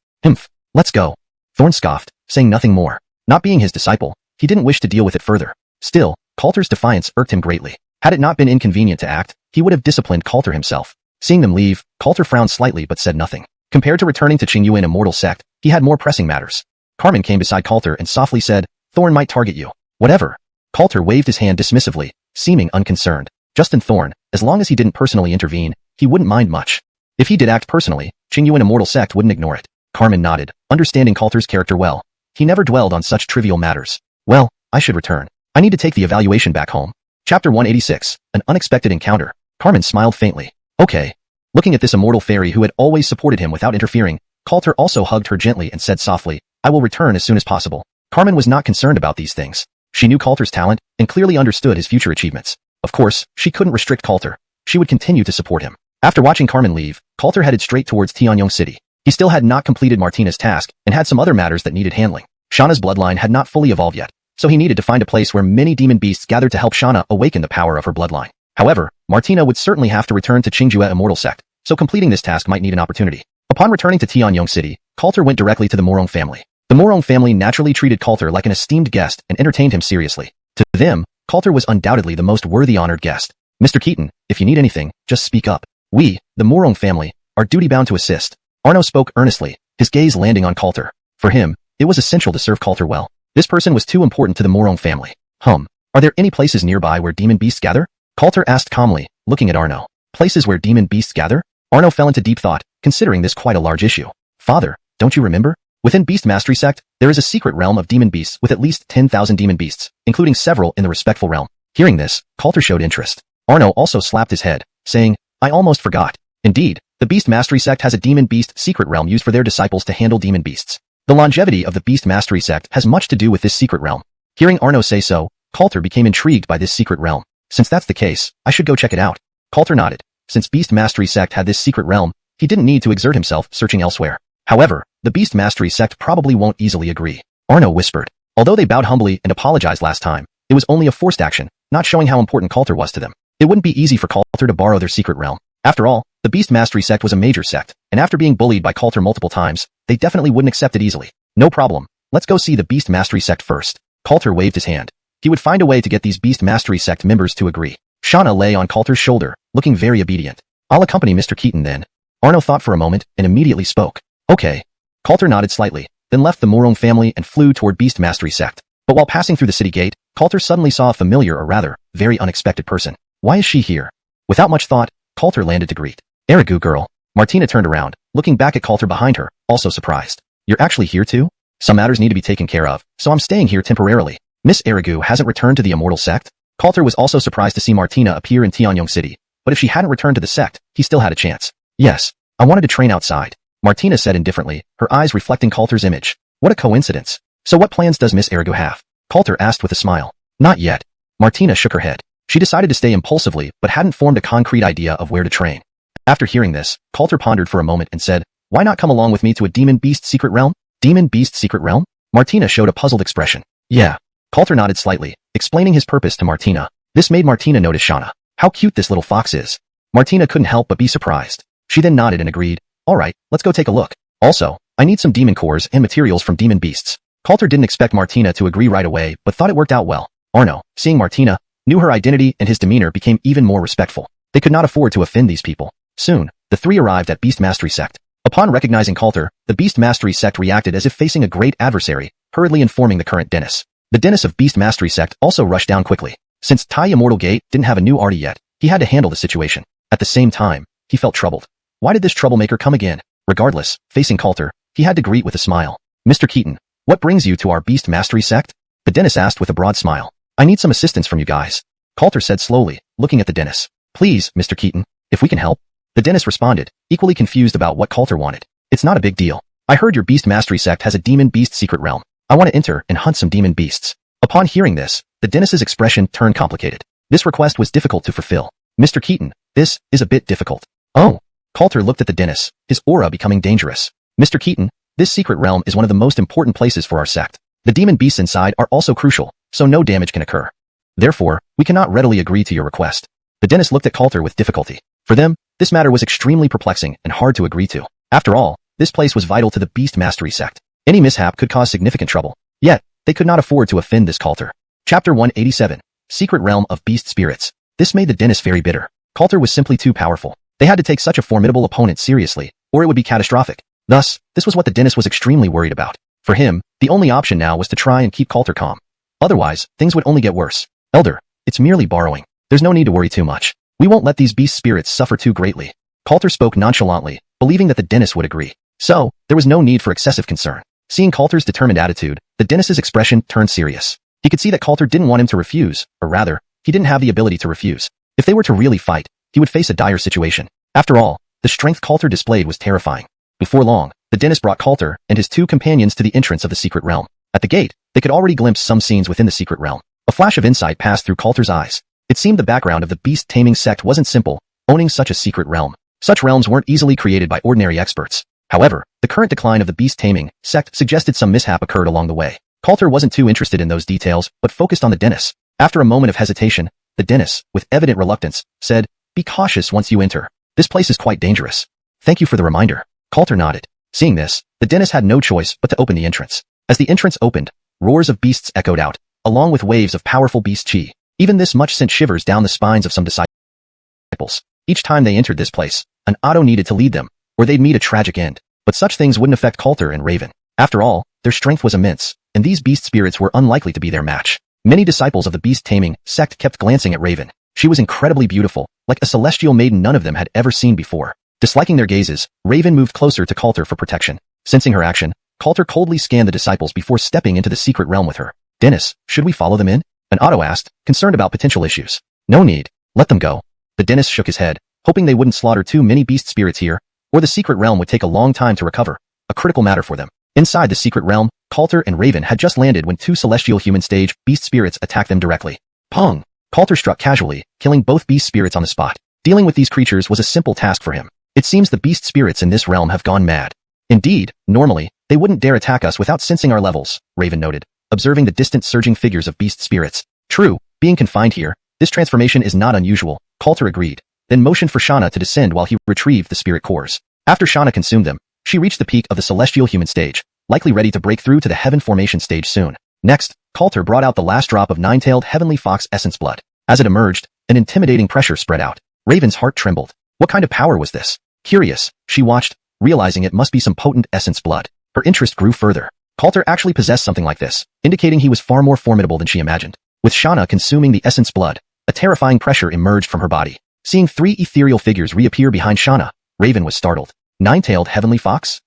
Let's go. Thorn scoffed, saying nothing more. Not being his disciple, he didn't wish to deal with it further. Still, Coulter's defiance irked him greatly. Had it not been inconvenient to act, he would have disciplined Coulter himself. Seeing them leave, Coulter frowned slightly but said nothing. Compared to returning to Qingyun immortal sect, he had more pressing matters. Carmen came beside Coulter and softly said, Thorn might target you. Whatever. Coulter waved his hand dismissively, seeming unconcerned. Justin Thorn, as long as he didn't personally intervene, he wouldn't mind much. If he did act personally, Qingyun immortal sect wouldn't ignore it. Carmen nodded, understanding Coulter's character well. He never dwelled on such trivial matters. Well, I should return. I need to take the evaluation back home. Chapter 186, An Unexpected Encounter. Carmen smiled faintly. Okay. Looking at this immortal fairy who had always supported him without interfering, Coulter also hugged her gently and said softly, I will return as soon as possible. Carmen was not concerned about these things. She knew Coulter's talent and clearly understood his future achievements. Of course, she couldn't restrict Coulter. She would continue to support him. After watching Carmen leave, Coulter headed straight towards Tianyong City. He still had not completed Martina's task and had some other matters that needed handling. Shauna's bloodline had not fully evolved yet, so he needed to find a place where many demon beasts gathered to help Shauna awaken the power of her bloodline. However, Martina would certainly have to return to Qingjue Immortal Sect, so completing this task might need an opportunity. Upon returning to Tianyong City, Coulter went directly to the Morong family. The Morong family naturally treated Coulter like an esteemed guest and entertained him seriously. To them, Coulter was undoubtedly the most worthy honored guest. Mr. Keaton, if you need anything, just speak up. We, the Morong family, are duty-bound to assist. Arno spoke earnestly, his gaze landing on Coulter. For him, it was essential to serve Coulter well. This person was too important to the Morong family. Are there any places nearby where demon beasts gather? Coulter asked calmly, looking at Arno. Places where demon beasts gather? Arno fell into deep thought, considering this quite a large issue. Father, don't you remember? Within Beast Mastery Sect, there is a secret realm of demon beasts with at least 10,000 demon beasts, including several in the respectful realm. Hearing this, Coulter showed interest. Arno also slapped his head, saying, I almost forgot. Indeed, the Beast Mastery Sect has a demon beast secret realm used for their disciples to handle demon beasts. The longevity of the Beast Mastery Sect has much to do with this secret realm. Hearing Arno say so, Coulter became intrigued by this secret realm. Since that's the case, I should go check it out. Coulter nodded. Since Beast Mastery Sect had this secret realm, he didn't need to exert himself searching elsewhere. However, the Beast Mastery Sect probably won't easily agree. Arno whispered. Although they bowed humbly and apologized last time, it was only a forced action, not showing how important Coulter was to them. It wouldn't be easy for Coulter to borrow their secret realm. After all, the Beast Mastery Sect was a major sect, and after being bullied by Coulter multiple times, they definitely wouldn't accept it easily. No problem. Let's go see the Beast Mastery Sect first. Coulter waved his hand. He would find a way to get these Beast Mastery Sect members to agree. Shauna lay on Coulter's shoulder, looking very obedient. I'll accompany Mr. Keaton then. Arno thought for a moment and immediately spoke. Okay. Coulter nodded slightly, then left the Morong family and flew toward Beast Mastery Sect. But while passing through the city gate, Coulter suddenly saw a familiar or rather, very unexpected person. Why is she here? Without much thought, Coulter landed to greet. Erigu girl. Martina turned around, looking back at Coulter behind her, also surprised. You're actually here too? Some matters need to be taken care of, so I'm staying here temporarily. Miss Erigu hasn't returned to the Immortal Sect? Coulter was also surprised to see Martina appear in Tianyong City, but if she hadn't returned to the sect, he still had a chance. Yes, I wanted to train outside, Martina said indifferently, her eyes reflecting Coulter's image. What a coincidence. So what plans does Miss Erigu have? Coulter asked with a smile. Not yet. Martina shook her head. She decided to stay impulsively, but hadn't formed a concrete idea of where to train. After hearing this, Coulter pondered for a moment and said, why not come along with me to a demon beast secret realm? Demon beast secret realm? Martina showed a puzzled expression. Yeah. Coulter nodded slightly, explaining his purpose to Martina. This made Martina notice Xianxia. How cute this little fox is. Martina couldn't help but be surprised. She then nodded and agreed. Alright, let's go take a look. Also, I need some demon cores and materials from demon beasts. Coulter didn't expect Martina to agree right away, but thought it worked out well. Arno, seeing Martina, knew her identity and his demeanor became even more respectful. They could not afford to offend these people. Soon, the three arrived at Beast Mastery Sect. Upon recognizing Coulter, the Beast Mastery Sect reacted as if facing a great adversary, hurriedly informing the current Dennis. The Dennis of Beast Mastery Sect also rushed down quickly. Since Tai Immortal Gate didn't have a new arty yet, he had to handle the situation. At the same time, he felt troubled. Why did this troublemaker come again? Regardless, facing Coulter, he had to greet with a smile. Mr. Keaton, what brings you to our Beast Mastery Sect? The Dennis asked with a broad smile. I need some assistance from you guys. Coulter said slowly, looking at the Dennis. Please, Mr. Keaton, if we can help. The Dennis responded, equally confused about what Coulter wanted. It's not a big deal. I heard your Beast Mastery Sect has a demon beast secret realm. I want to enter and hunt some demon beasts. Upon hearing this, the Dennis's expression turned complicated. This request was difficult to fulfill. Mr. Keaton, this is a bit difficult. Oh. Coulter looked at the Dennis, his aura becoming dangerous. Mr. Keaton, this secret realm is one of the most important places for our sect. The demon beasts inside are also crucial, so no damage can occur. Therefore, we cannot readily agree to your request. The Dennis looked at Coulter with difficulty. For them, this matter was extremely perplexing and hard to agree to. After all, this place was vital to the Beast Mastery Sect. Any mishap could cause significant trouble. Yet, they could not afford to offend this Coulter. Chapter 187. Secret Realm of Beast Spirits. This made the Dennis very bitter. Coulter was simply too powerful. They had to take such a formidable opponent seriously, or it would be catastrophic. Thus, this was what the Dennis was extremely worried about. For him, the only option now was to try and keep Coulter calm. Otherwise, things would only get worse. Elder, it's merely borrowing. There's no need to worry too much. We won't let these beast spirits suffer too greatly. Coulter spoke nonchalantly, believing that the Dennis would agree. So, there was no need for excessive concern. Seeing Coulter's determined attitude, the Dennis's expression turned serious. He could see that Coulter didn't want him to refuse, or rather, he didn't have the ability to refuse. If they were to really fight, he would face a dire situation. After all, the strength Coulter displayed was terrifying. Before long, the Dennis brought Coulter and his two companions to the entrance of the secret realm. At the gate, they could already glimpse some scenes within the secret realm. A flash of insight passed through Coulter's eyes. It seemed the background of the beast-taming sect wasn't simple, owning such a secret realm. Such realms weren't easily created by ordinary experts. However, the current decline of the beast-taming sect suggested some mishap occurred along the way. Coulter wasn't too interested in those details, but focused on the Dennis. After a moment of hesitation, the Dennis, with evident reluctance, said, "Be cautious once you enter. This place is quite dangerous." "Thank you for the reminder." Coulter nodded. Seeing this, the Dennis had no choice but to open the entrance. As the entrance opened, roars of beasts echoed out, along with waves of powerful beast chi. Even this much sent shivers down the spines of some disciples. Each time they entered this place, an Otto needed to lead them, or they'd meet a tragic end. But such things wouldn't affect Coulter and Raven. After all, their strength was immense, and these beast spirits were unlikely to be their match. Many disciples of the beast-taming sect kept glancing at Raven. She was incredibly beautiful, like a celestial maiden none of them had ever seen before. Disliking their gazes, Raven moved closer to Coulter for protection. Sensing her action, Coulter coldly scanned the disciples before stepping into the secret realm with her. "Dennis, should we follow them in?" An Otto asked, concerned about potential issues. "No need. Let them go." The Dennis shook his head, hoping they wouldn't slaughter too many beast spirits here, or the secret realm would take a long time to recover, a critical matter for them. Inside the secret realm, Coulter and Raven had just landed when two celestial human stage beast spirits attacked them directly. Pong! Coulter struck casually, killing both beast spirits on the spot. Dealing with these creatures was a simple task for him. It seems the beast spirits in this realm have gone mad. Indeed, normally, they wouldn't dare attack us without sensing our levels, Raven noted, observing the distant surging figures of beast spirits. True, being confined here, this transformation is not unusual, Coulter agreed, then motioned for Xianxia to descend while he retrieved the spirit cores. After Xianxia consumed them, she reached the peak of the celestial human stage, likely ready to break through to the heaven formation stage soon. Next, Coulter brought out the last drop of nine-tailed heavenly fox essence blood. As it emerged, an intimidating pressure spread out. Raven's heart trembled. What kind of power was this? Curious, she watched, realizing it must be some potent essence blood. Her interest grew further. Coulter actually possessed something like this, indicating he was far more formidable than she imagined. With Xianxia consuming the essence blood, a terrifying pressure emerged from her body. Seeing three ethereal figures reappear behind Xianxia, Raven was startled. Nine-tailed heavenly fox?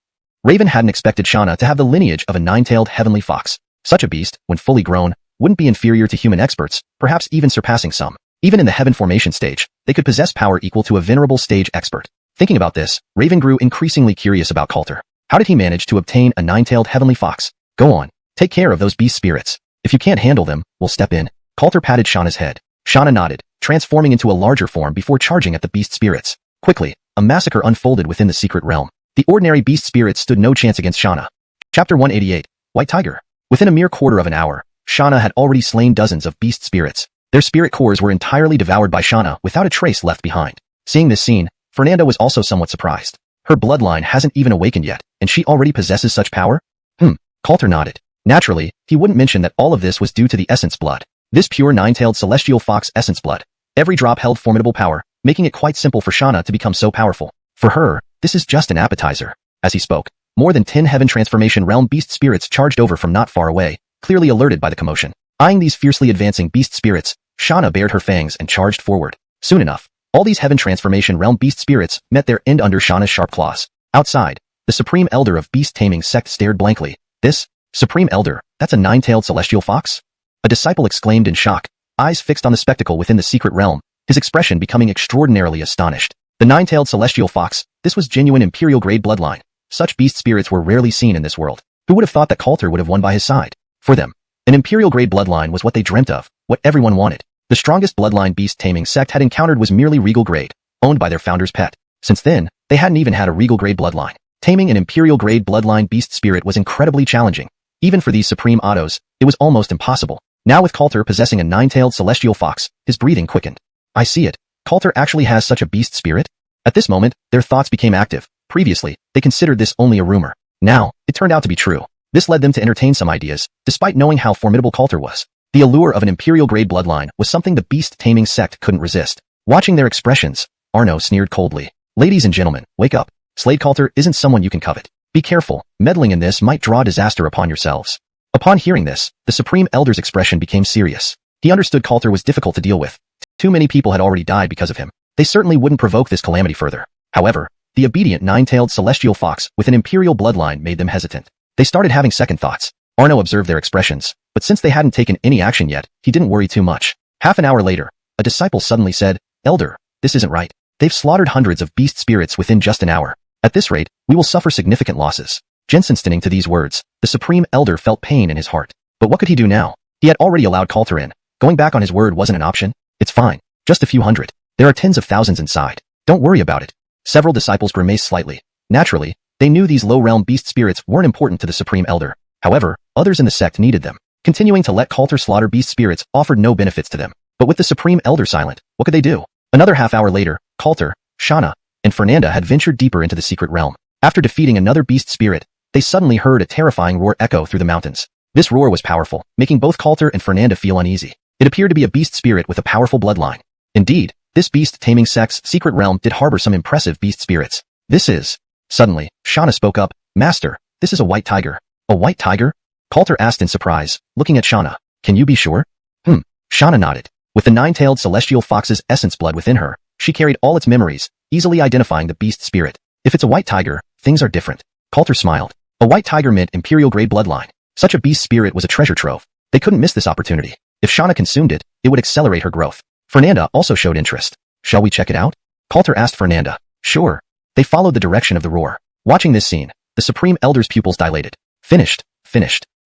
Raven hadn't expected Xianxia to have the lineage of a nine-tailed heavenly fox. Such a beast, when fully grown, wouldn't be inferior to human experts, perhaps even surpassing some. Even in the heaven formation stage, they could possess power equal to a venerable stage expert. Thinking about this, Raven grew increasingly curious about Coulter. How did he manage to obtain a nine-tailed heavenly fox? Go on, take care of those beast spirits. If you can't handle them, we'll step in. Coulter patted Xianxia's head. Xianxia nodded, transforming into a larger form before charging at the beast spirits. Quickly, a massacre unfolded within the secret realm. The ordinary beast spirits stood no chance against Xianxia. Chapter 188, White Tiger. Within a mere quarter of an hour, Xianxia had already slain dozens of beast spirits. Their spirit cores were entirely devoured by Xianxia without a trace left behind. Seeing this scene, Fernanda was also somewhat surprised. Her bloodline hasn't even awakened yet, and she already possesses such power? Coulter nodded. Naturally, he wouldn't mention that all of this was due to the essence blood. This pure nine-tailed celestial fox essence blood. Every drop held formidable power, making it quite simple for Xianxia to become so powerful. For her, this is just an appetizer. As he spoke, more than 10 heaven transformation realm beast spirits charged over from not far away, clearly alerted by the commotion. Eyeing these fiercely advancing beast spirits, Xianxia bared her fangs and charged forward. Soon enough, all these heaven transformation realm beast spirits met their end under Xianxia's sharp claws. Outside, the Supreme Elder of Beast Taming Sect stared blankly. This? Supreme Elder, that's a nine-tailed celestial fox? A disciple exclaimed in shock, eyes fixed on the spectacle within the secret realm, his expression becoming extraordinarily astonished. The nine-tailed celestial fox, this was genuine imperial-grade bloodline. Such beast spirits were rarely seen in this world. Who would have thought that Coulter would have won by his side? For them, an imperial-grade bloodline was what they dreamt of, what everyone wanted. The strongest bloodline beast taming sect had encountered was merely regal grade, owned by their founder's pet. Since then, they hadn't even had a regal grade bloodline. Taming an imperial grade bloodline beast spirit was incredibly challenging. Even for these supreme autos, it was almost impossible. Now with Coulter possessing a nine-tailed celestial fox, his breathing quickened. I see it. Coulter actually has such a beast spirit? At this moment, their thoughts became active. Previously, they considered this only a rumor. Now, it turned out to be true. This led them to entertain some ideas, despite knowing how formidable Coulter was. The allure of an imperial-grade bloodline was something the beast-taming sect couldn't resist. Watching their expressions, Arno sneered coldly. Ladies and gentlemen, wake up. Slade Coulter isn't someone you can covet. Be careful, meddling in this might draw disaster upon yourselves. Upon hearing this, the Supreme Elder's expression became serious. He understood Coulter was difficult to deal with. Too many people had already died because of him. They certainly wouldn't provoke this calamity further. However, the obedient nine-tailed celestial fox with an imperial bloodline made them hesitant. They started having second thoughts. Arno observed their expressions, but since they hadn't taken any action yet, he didn't worry too much. Half an hour later, a disciple suddenly said, Elder, this isn't right. They've slaughtered hundreds of beast spirits within just an hour. At this rate, we will suffer significant losses. Jensen to these words, the Supreme Elder felt pain in his heart. But what could he do now? He had already allowed Coulter in. Going back on his word wasn't an option. It's fine. Just a few hundred. There are tens of thousands inside. Don't worry about it. Several disciples grimaced slightly. Naturally, they knew these low-realm beast spirits weren't important to the Supreme Elder. However, others in the sect needed them. Continuing to let Coulter slaughter beast spirits offered no benefits to them. But with the Supreme Elder silent, what could they do? Another half hour later, Coulter, Xianxia, and Fernanda had ventured deeper into the secret realm. After defeating another beast spirit, they suddenly heard a terrifying roar echo through the mountains. This roar was powerful, making both Coulter and Fernanda feel uneasy. It appeared to be a beast spirit with a powerful bloodline. Indeed, this beast-taming sect's secret realm did harbor some impressive beast spirits. This is... Suddenly, Xianxia spoke up, Master, this is a white tiger. A white tiger? Coulter asked in surprise, looking at Xianxia. Can you be sure? Xianxia nodded. With the nine-tailed celestial fox's essence blood within her, she carried all its memories, easily identifying the beast spirit. If it's a white tiger, things are different. Coulter smiled. A white tiger meant imperial-grade bloodline. Such a beast spirit was a treasure trove. They couldn't miss this opportunity. If Xianxia consumed it, it would accelerate her growth. Fernanda also showed interest. Shall we check it out? Coulter asked Fernanda. Sure. They followed the direction of the roar. Watching this scene, the Supreme Elder's pupils dilated. Finished.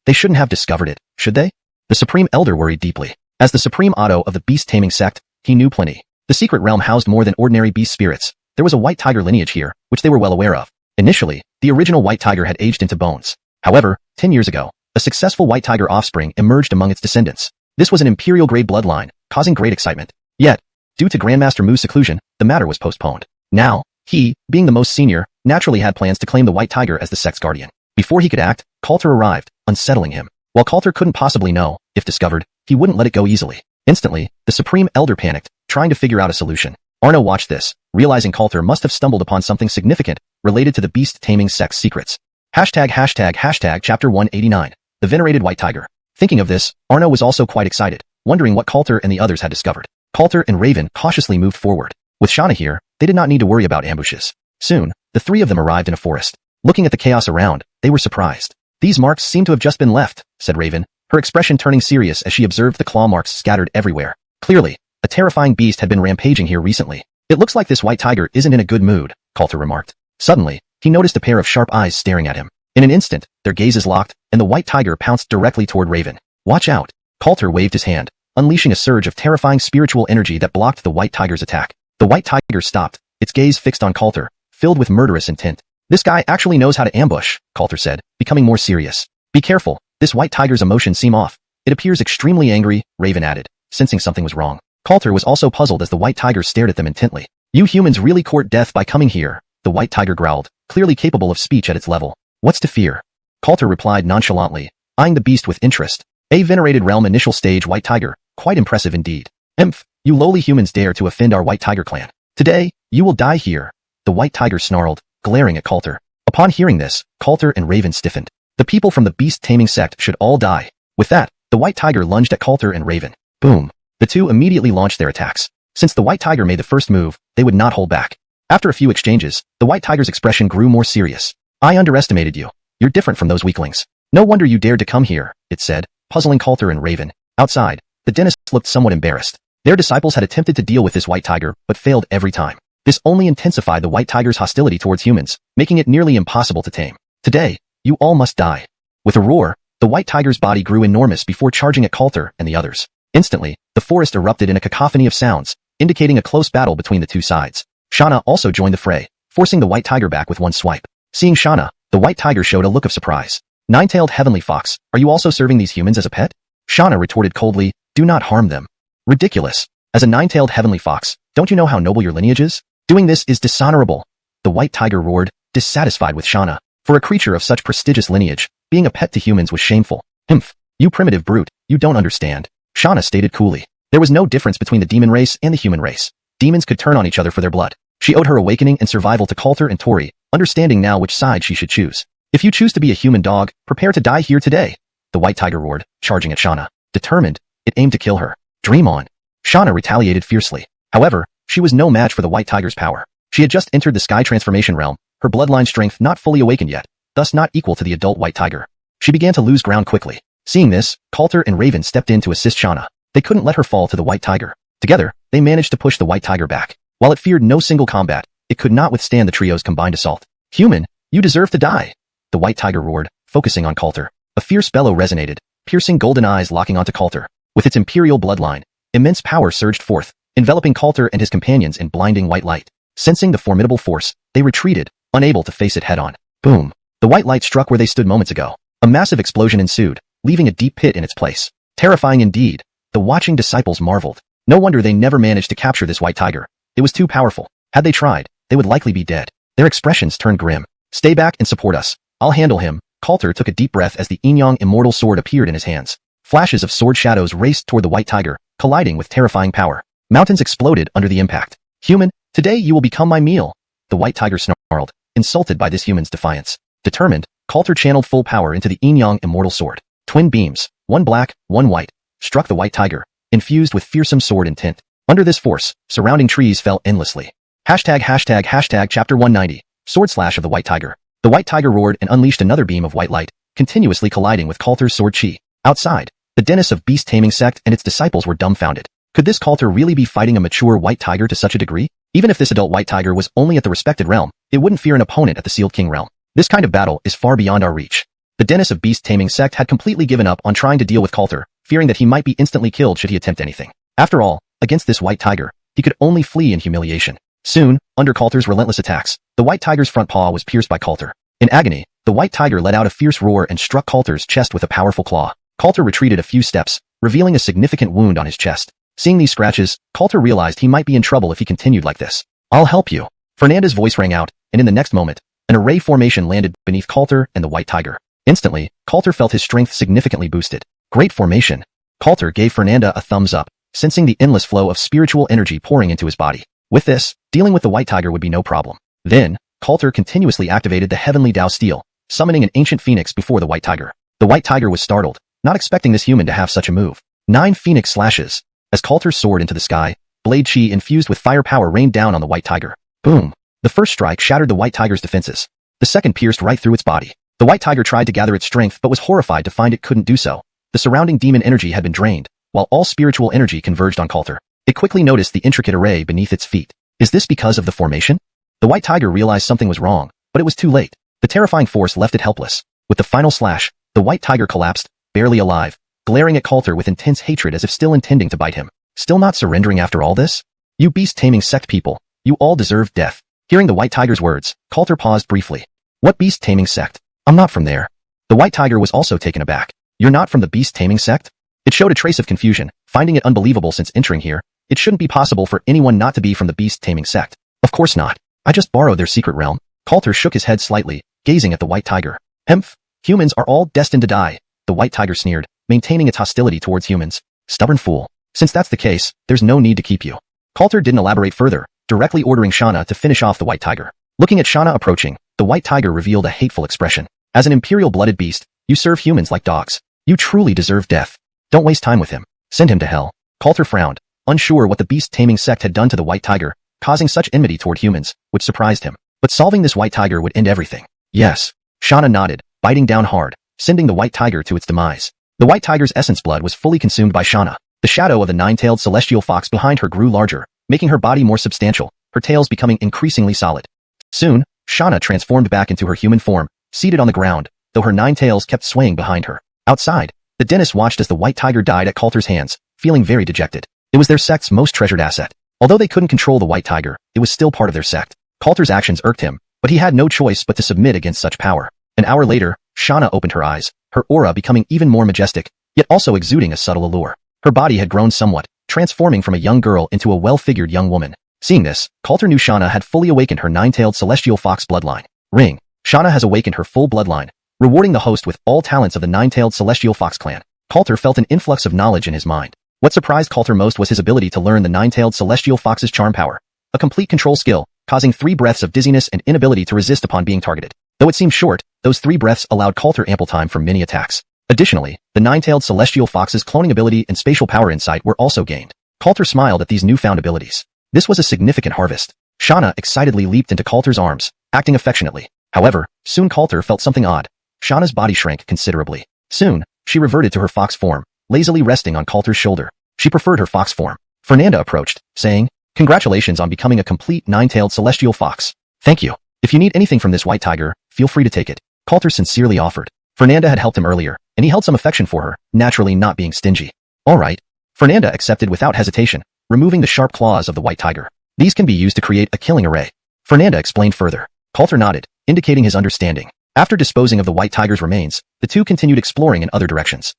They shouldn't have discovered it, should they? The Supreme Elder worried deeply. As the Supreme Auto of the beast-taming sect, he knew plenty. The secret realm housed more than ordinary beast spirits. There was a white tiger lineage here, which they were well aware of. Initially, the original white tiger had aged into bones. However, 10 years ago, a successful white tiger offspring emerged among its descendants. This was an imperial-grade bloodline, causing great excitement. Yet, due to Grandmaster Mu's seclusion, the matter was postponed. Now, he, being the most senior, naturally had plans to claim the white tiger as the sect's guardian. Before he could act, Coulter arrived, unsettling him. While Coulter couldn't possibly know, if discovered, he wouldn't let it go easily. Instantly, the Supreme Elder panicked, trying to figure out a solution. Arno watched this, realizing Coulter must have stumbled upon something significant related to the beast-taming sect's secrets. ##### Chapter 189. The Venerated White Tiger. Thinking of this, Arno was also quite excited, wondering what Coulter and the others had discovered. Coulter and Raven cautiously moved forward. With Xianxia here, they did not need to worry about ambushes. Soon, the three of them arrived in a forest. Looking at the chaos around, they were surprised. "These marks seem to have just been left," said Raven, her expression turning serious as she observed the claw marks scattered everywhere. Clearly, a terrifying beast had been rampaging here recently. "It looks like this white tiger isn't in a good mood," Coulter remarked. Suddenly, he noticed a pair of sharp eyes staring at him. In an instant, their gazes locked, and the white tiger pounced directly toward Raven. "Watch out!" Coulter waved his hand, unleashing a surge of terrifying spiritual energy that blocked the white tiger's attack. The white tiger stopped, its gaze fixed on Coulter, filled with murderous intent. "This guy actually knows how to ambush," Coulter said, becoming more serious. "Be careful, this white tiger's emotions seem off. It appears extremely angry," Raven added, sensing something was wrong. Coulter was also puzzled as the white tiger stared at them intently. "You humans really court death by coming here," the white tiger growled, clearly capable of speech at its level. "What's to fear?" Coulter replied nonchalantly, eyeing the beast with interest. "A venerated realm initial stage white tiger, quite impressive indeed. Emph, you lowly humans dare to offend our white tiger clan. Today, you will die here," the white tiger snarled, glaring at Coulter. Upon hearing this, Coulter and Raven stiffened. "The people from the beast-taming sect should all die." With that, the white tiger lunged at Coulter and Raven. Boom. The two immediately launched their attacks. Since the white tiger made the first move, they would not hold back. After a few exchanges, the white tiger's expression grew more serious. "I underestimated you. You're different from those weaklings. No wonder you dared to come here," it said, puzzling Coulter and Raven. Outside, the dentist looked somewhat embarrassed. Their disciples had attempted to deal with this white tiger, but failed every time. This only intensified the white tiger's hostility towards humans, making it nearly impossible to tame. "Today, you all must die." With a roar, the white tiger's body grew enormous before charging at Coulter and the others. Instantly, the forest erupted in a cacophony of sounds, indicating a close battle between the two sides. Xianxia also joined the fray, forcing the white tiger back with one swipe. Seeing Xianxia, the white tiger showed a look of surprise. "Nine-tailed heavenly fox, are you also serving these humans as a pet?" Xianxia retorted coldly, "Do not harm them." "Ridiculous. As a nine-tailed heavenly fox, don't you know how noble your lineage is? Doing this is dishonorable." The white tiger roared, dissatisfied with Xianxia. For a creature of such prestigious lineage, being a pet to humans was shameful. "Humph, you primitive brute, you don't understand," Xianxia stated coolly. There was no difference between the demon race and the human race. Demons could turn on each other for their blood. She owed her awakening and survival to Coulter and Tori, understanding now which side she should choose. "If you choose to be a human dog, prepare to die here today," the white tiger roared, charging at Xianxia. Determined, it aimed to kill her. "Dream on." Xianxia retaliated fiercely. However, she was no match for the white tiger's power. She had just entered the sky transformation realm, her bloodline strength not fully awakened yet, thus not equal to the adult white tiger. She began to lose ground quickly. Seeing this, Coulter and Raven stepped in to assist Xianxia. They couldn't let her fall to the white tiger. Together, they managed to push the white tiger back. While it feared no single combat, it could not withstand the trio's combined assault. "Human, you deserve to die," the white tiger roared, focusing on Coulter. A fierce bellow resonated, piercing golden eyes locking onto Coulter. With its imperial bloodline, immense power surged forth, enveloping Coulter and his companions in blinding white light. Sensing the formidable force, they retreated, unable to face it head-on. Boom! The white light struck where they stood moments ago. A massive explosion ensued, leaving a deep pit in its place. Terrifying indeed. The watching disciples marveled. No wonder they never managed to capture this white tiger. It was too powerful. Had they tried, they would likely be dead. Their expressions turned grim. "Stay back and support us. I'll handle him." Coulter took a deep breath as the Enyang immortal sword appeared in his hands. Flashes of sword shadows raced toward the white tiger, colliding with terrifying power. Mountains exploded under the impact. "Human, today you will become my meal," the white tiger snarled, insulted by this human's defiance. Determined, Coulter channeled full power into the Enyang immortal sword. Twin beams, one black, one white, struck the white tiger, infused with fearsome sword intent. Under this force, surrounding trees fell endlessly. ##### Chapter 190, Sword Slash of the White Tiger. The white tiger roared and unleashed another beam of white light, continuously colliding with Coulter's sword chi. Outside, the dentists of beast taming sect and its disciples were dumbfounded. Could this Coulter really be fighting a mature white tiger to such a degree? Even if this adult white tiger was only at the respected realm, it wouldn't fear an opponent at the sealed king realm. This kind of battle is far beyond our reach. The dentists of beast taming sect had completely given up on trying to deal with Coulter, fearing that he might be instantly killed should he attempt anything. After all, against this white tiger, he could only flee in humiliation. Soon, under Coulter's relentless attacks, the white tiger's front paw was pierced by Coulter. In agony, the white tiger let out a fierce roar and struck Coulter's chest with a powerful claw. Coulter retreated a few steps, revealing a significant wound on his chest. Seeing these scratches, Coulter realized he might be in trouble if he continued like this. "I'll help you." Fernanda's voice rang out, and in the next moment, an array formation landed beneath Coulter and the white tiger. Instantly, Coulter felt his strength significantly boosted. "Great formation." Coulter gave Fernanda a thumbs up, sensing the endless flow of spiritual energy pouring into his body. With this, dealing with the white tiger would be no problem. Then, Coulter continuously activated the heavenly Dao steel, summoning an ancient phoenix before the white tiger. The white tiger was startled, not expecting this human to have such a move. 9 phoenix slashes. As Coulter soared into the sky, blade chi infused with fire power rained down on the white tiger. Boom! The first strike shattered the white tiger's defenses. The second pierced right through its body. The white tiger tried to gather its strength but was horrified to find it couldn't do so. The surrounding demon energy had been drained, while all spiritual energy converged on Coulter. It quickly noticed the intricate array beneath its feet. Is this because of the formation? The white tiger realized something was wrong, but it was too late. The terrifying force left it helpless. With the final slash, the white tiger collapsed, barely alive, glaring at Coulter with intense hatred as if still intending to bite him. Still not surrendering after all this? You beast-taming sect people, you all deserve death. Hearing the white tiger's words, Coulter paused briefly. What beast-taming sect? I'm not from there. The white tiger was also taken aback. You're not from the beast-taming sect? It showed a trace of confusion, finding it unbelievable since entering here. It shouldn't be possible for anyone not to be from the beast-taming sect. Of course not. I just borrowed their secret realm. Coulter shook his head slightly, gazing at the white tiger. Hemph, humans are all destined to die. The white tiger sneered, maintaining its hostility towards humans. Stubborn fool. Since that's the case, there's no need to keep you. Coulter didn't elaborate further, directly ordering Xianxia to finish off the white tiger. Looking at Xianxia approaching, the white tiger revealed a hateful expression. As an imperial-blooded beast, you serve humans like dogs. You truly deserve death. Don't waste time with him. Send him to hell. Coulter frowned, unsure what the beast-taming sect had done to the white tiger, causing such enmity toward humans, which surprised him. But solving this white tiger would end everything. Yes. Xianxia nodded, biting down hard, sending the white tiger to its demise. The white tiger's essence blood was fully consumed by Xianxia. The shadow of the nine-tailed celestial fox behind her grew larger, making her body more substantial, her tails becoming increasingly solid. Soon, Xianxia transformed back into her human form, seated on the ground, though her nine tails kept swaying behind her. Outside, the dentist watched as the white tiger died at Coulter's hands, feeling very dejected. It was their sect's most treasured asset. Although they couldn't control the white tiger, it was still part of their sect. Coulter's actions irked him, but he had no choice but to submit against such power. An hour later, Xianxia opened her eyes, her aura becoming even more majestic, yet also exuding a subtle allure. Her body had grown somewhat, transforming from a young girl into a well-figured young woman. Seeing this, Coulter knew Xianxia had fully awakened her nine-tailed celestial fox bloodline. Ring. Xianxia has awakened her full bloodline, rewarding the host with all talents of the nine-tailed celestial fox clan. Coulter felt an influx of knowledge in his mind. What surprised Coulter most was his ability to learn the nine-tailed celestial fox's charm power, a complete control skill, causing 3 breaths of dizziness and inability to resist upon being targeted. Though it seemed short, those 3 breaths allowed Coulter ample time for many attacks. Additionally, the nine-tailed celestial fox's cloning ability and spatial power insight were also gained. Coulter smiled at these newfound abilities. This was a significant harvest. Xianxia excitedly leaped into Coulter's arms, acting affectionately. However, soon Coulter felt something odd. Xianxia's body shrank considerably. Soon, she reverted to her fox form, lazily resting on Coulter's shoulder. She preferred her fox form. Fernanda approached, saying, "Congratulations on becoming a complete nine-tailed celestial fox. Thank you. If you need anything from this white tiger, feel free to take it." Coulter sincerely offered. Fernanda had helped him earlier, and he held some affection for her, naturally not being stingy. All right. Fernanda accepted without hesitation, removing the sharp claws of the white tiger. These can be used to create a killing array. Fernanda explained further. Coulter nodded, indicating his understanding. After disposing of the white tiger's remains, the two continued exploring in other directions.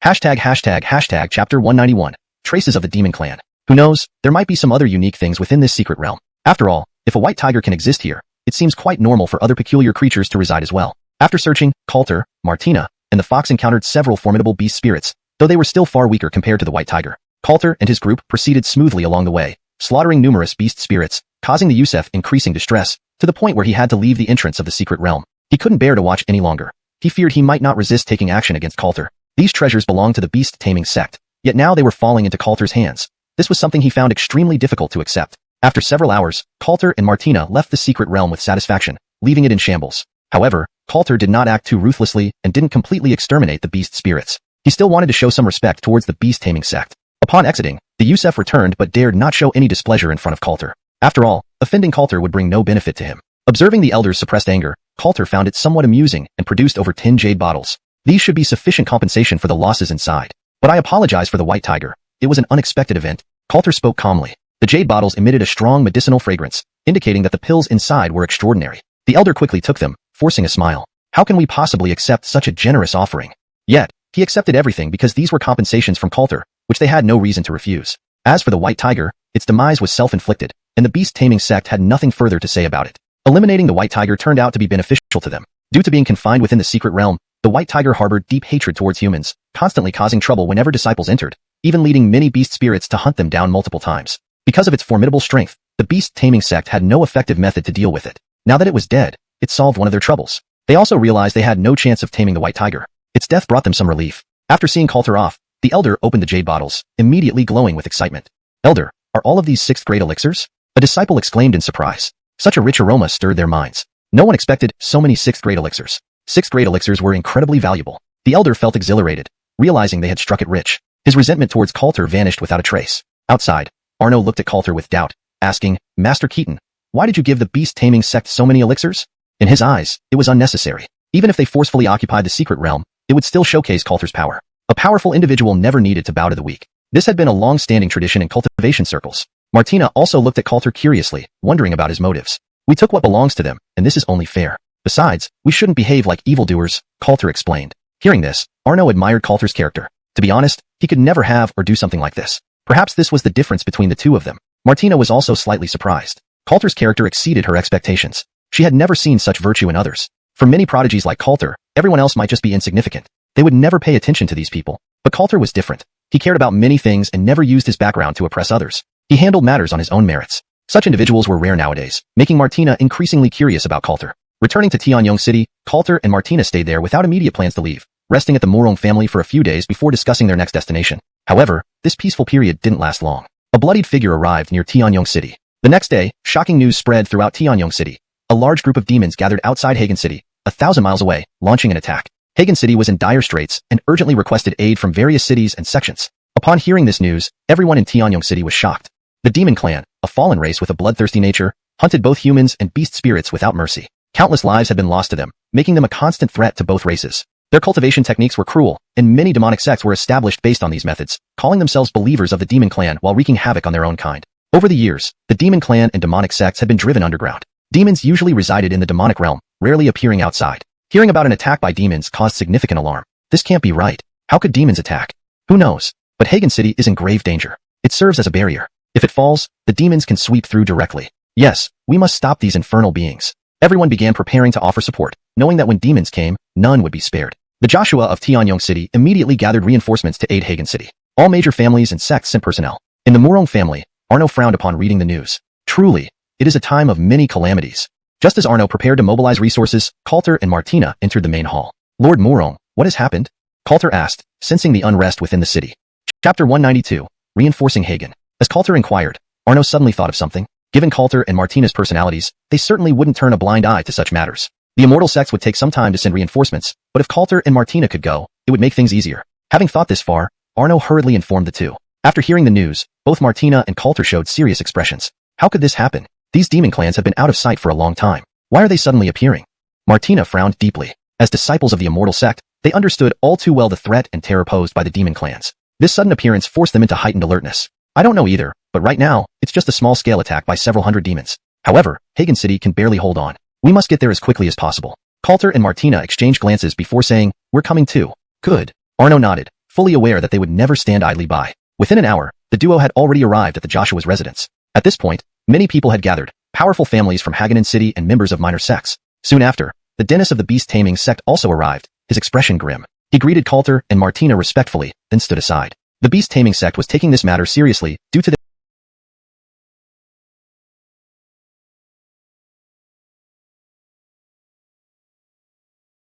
Chapter 191. Traces of the Demon Clan. Who knows, there might be some other unique things within this secret realm. After all, if a white tiger can exist here, it seems quite normal for other peculiar creatures to reside as well. After searching, Coulter, Martina, and the fox encountered several formidable beast spirits, though they were still far weaker compared to the white tiger. Coulter and his group proceeded smoothly along the way, slaughtering numerous beast spirits, causing the Yusef increasing distress, to the point where he had to leave the entrance of the secret realm. He couldn't bear to watch any longer. He feared he might not resist taking action against Coulter. These treasures belonged to the beast-taming sect, yet now they were falling into Coulter's hands. This was something he found extremely difficult to accept. After several hours, Coulter and Martina left the secret realm with satisfaction, leaving it in shambles. However, Coulter did not act too ruthlessly and didn't completely exterminate the beast spirits. He still wanted to show some respect towards the beast-taming sect. Upon exiting, the Yusef returned but dared not show any displeasure in front of Coulter. After all, offending Coulter would bring no benefit to him. Observing the elder's suppressed anger, Coulter found it somewhat amusing and produced over 10 jade bottles. These should be sufficient compensation for the losses inside. But I apologize for the white tiger. It was an unexpected event. Coulter spoke calmly. The jade bottles emitted a strong medicinal fragrance, indicating that the pills inside were extraordinary. The elder quickly took them, forcing a smile. How can we possibly accept such a generous offering? Yet, he accepted everything because these were compensations from Coulter, which they had no reason to refuse. As for the white tiger, its demise was self-inflicted, and the beast-taming sect had nothing further to say about it. Eliminating the white tiger turned out to be beneficial to them. Due to being confined within the secret realm, the white tiger harbored deep hatred towards humans, constantly causing trouble whenever disciples entered, even leading many beast spirits to hunt them down multiple times. Because of its formidable strength, the beast-taming sect had no effective method to deal with it. Now that it was dead, it solved one of their troubles. They also realized they had no chance of taming the white tiger. Its death brought them some relief. After seeing Coulter off, the elder opened the jade bottles, immediately glowing with excitement. "Elder, are all of these 6th grade elixirs?" A disciple exclaimed in surprise. Such a rich aroma stirred their minds. No one expected so many 6th grade elixirs. 6th grade elixirs were incredibly valuable. The elder felt exhilarated, realizing they had struck it rich. His resentment towards Coulter vanished without a trace. Outside, Arno looked at Coulter with doubt, asking, Master Keaton, why did you give the beast-taming sect so many elixirs? In his eyes, it was unnecessary. Even if they forcefully occupied the secret realm, it would still showcase Coulter's power. A powerful individual never needed to bow to the weak. This had been a long-standing tradition in cultivation circles. Martina also looked at Coulter curiously, wondering about his motives. We took what belongs to them, and this is only fair. Besides, we shouldn't behave like evildoers, Coulter explained. Hearing this, Arno admired Coulter's character. To be honest, he could never have or do something like this. Perhaps this was the difference between the two of them. Martina was also slightly surprised. Coulter's character exceeded her expectations. She had never seen such virtue in others. For many prodigies like Coulter, everyone else might just be insignificant. They would never pay attention to these people. But Coulter was different. He cared about many things and never used his background to oppress others. He handled matters on his own merits. Such individuals were rare nowadays, making Martina increasingly curious about Coulter. Returning to Tianyong City, Coulter and Martina stayed there without immediate plans to leave, resting at the Mourong family for a few days before discussing their next destination. However, this peaceful period didn't last long. A bloodied figure arrived near Tianyong City. The next day, shocking news spread throughout Tianyong City. A large group of demons gathered outside Hagen City, 1,000 miles away, launching an attack. Hagen City was in dire straits and urgently requested aid from various cities and sections. Upon hearing this news, everyone in Tianyong City was shocked. The Demon Clan, a fallen race with a bloodthirsty nature, hunted both humans and beast spirits without mercy. Countless lives had been lost to them, making them a constant threat to both races. Their cultivation techniques were cruel, and many demonic sects were established based on these methods, calling themselves believers of the Demon Clan while wreaking havoc on their own kind. Over the years, the Demon Clan and demonic sects had been driven underground. Demons usually resided in the demonic realm, rarely appearing outside. Hearing about an attack by demons caused significant alarm. This can't be right. How could demons attack? Who knows? But Hagen City is in grave danger. It serves as a barrier. If it falls, the demons can sweep through directly. Yes, we must stop these infernal beings. Everyone began preparing to offer support, knowing that when demons came, none would be spared. The Joshua of Tianyong City immediately gathered reinforcements to aid Hagen City. All major families and sects sent personnel. In the Mourong family, Arno frowned upon reading the news. Truly, it is a time of many calamities. Just as Arno prepared to mobilize resources, Coulter and Martina entered the main hall. Lord Mourong, what has happened? Coulter asked, sensing the unrest within the city. Chapter 192, Reinforcing Hagen. As Coulter inquired, Arno suddenly thought of something. Given Coulter and Martina's personalities, they certainly wouldn't turn a blind eye to such matters. The immortal sects would take some time to send reinforcements, but if Coulter and Martina could go, it would make things easier. Having thought this far, Arno hurriedly informed the two. After hearing the news, both Martina and Coulter showed serious expressions. How could this happen? These demon clans have been out of sight for a long time. Why are they suddenly appearing? Martina frowned deeply. As disciples of the immortal sect, they understood all too well the threat and terror posed by the demon clans. This sudden appearance forced them into heightened alertness. I don't know either, but right now, it's just a small-scale attack by several hundred demons. However, Hagen City can barely hold on. We must get there as quickly as possible. Coulter and Martina exchanged glances before saying, we're coming too. Good. Arno nodded, fully aware that they would never stand idly by. Within an hour, the duo had already arrived at the Joshua's residence. At this point, many people had gathered, powerful families from Haganon City and members of minor sects. Soon after, the dentist of the beast-taming sect also arrived, his expression grim. He greeted Coulter and Martina respectfully, then stood aside. The beast-taming sect was taking this matter seriously due to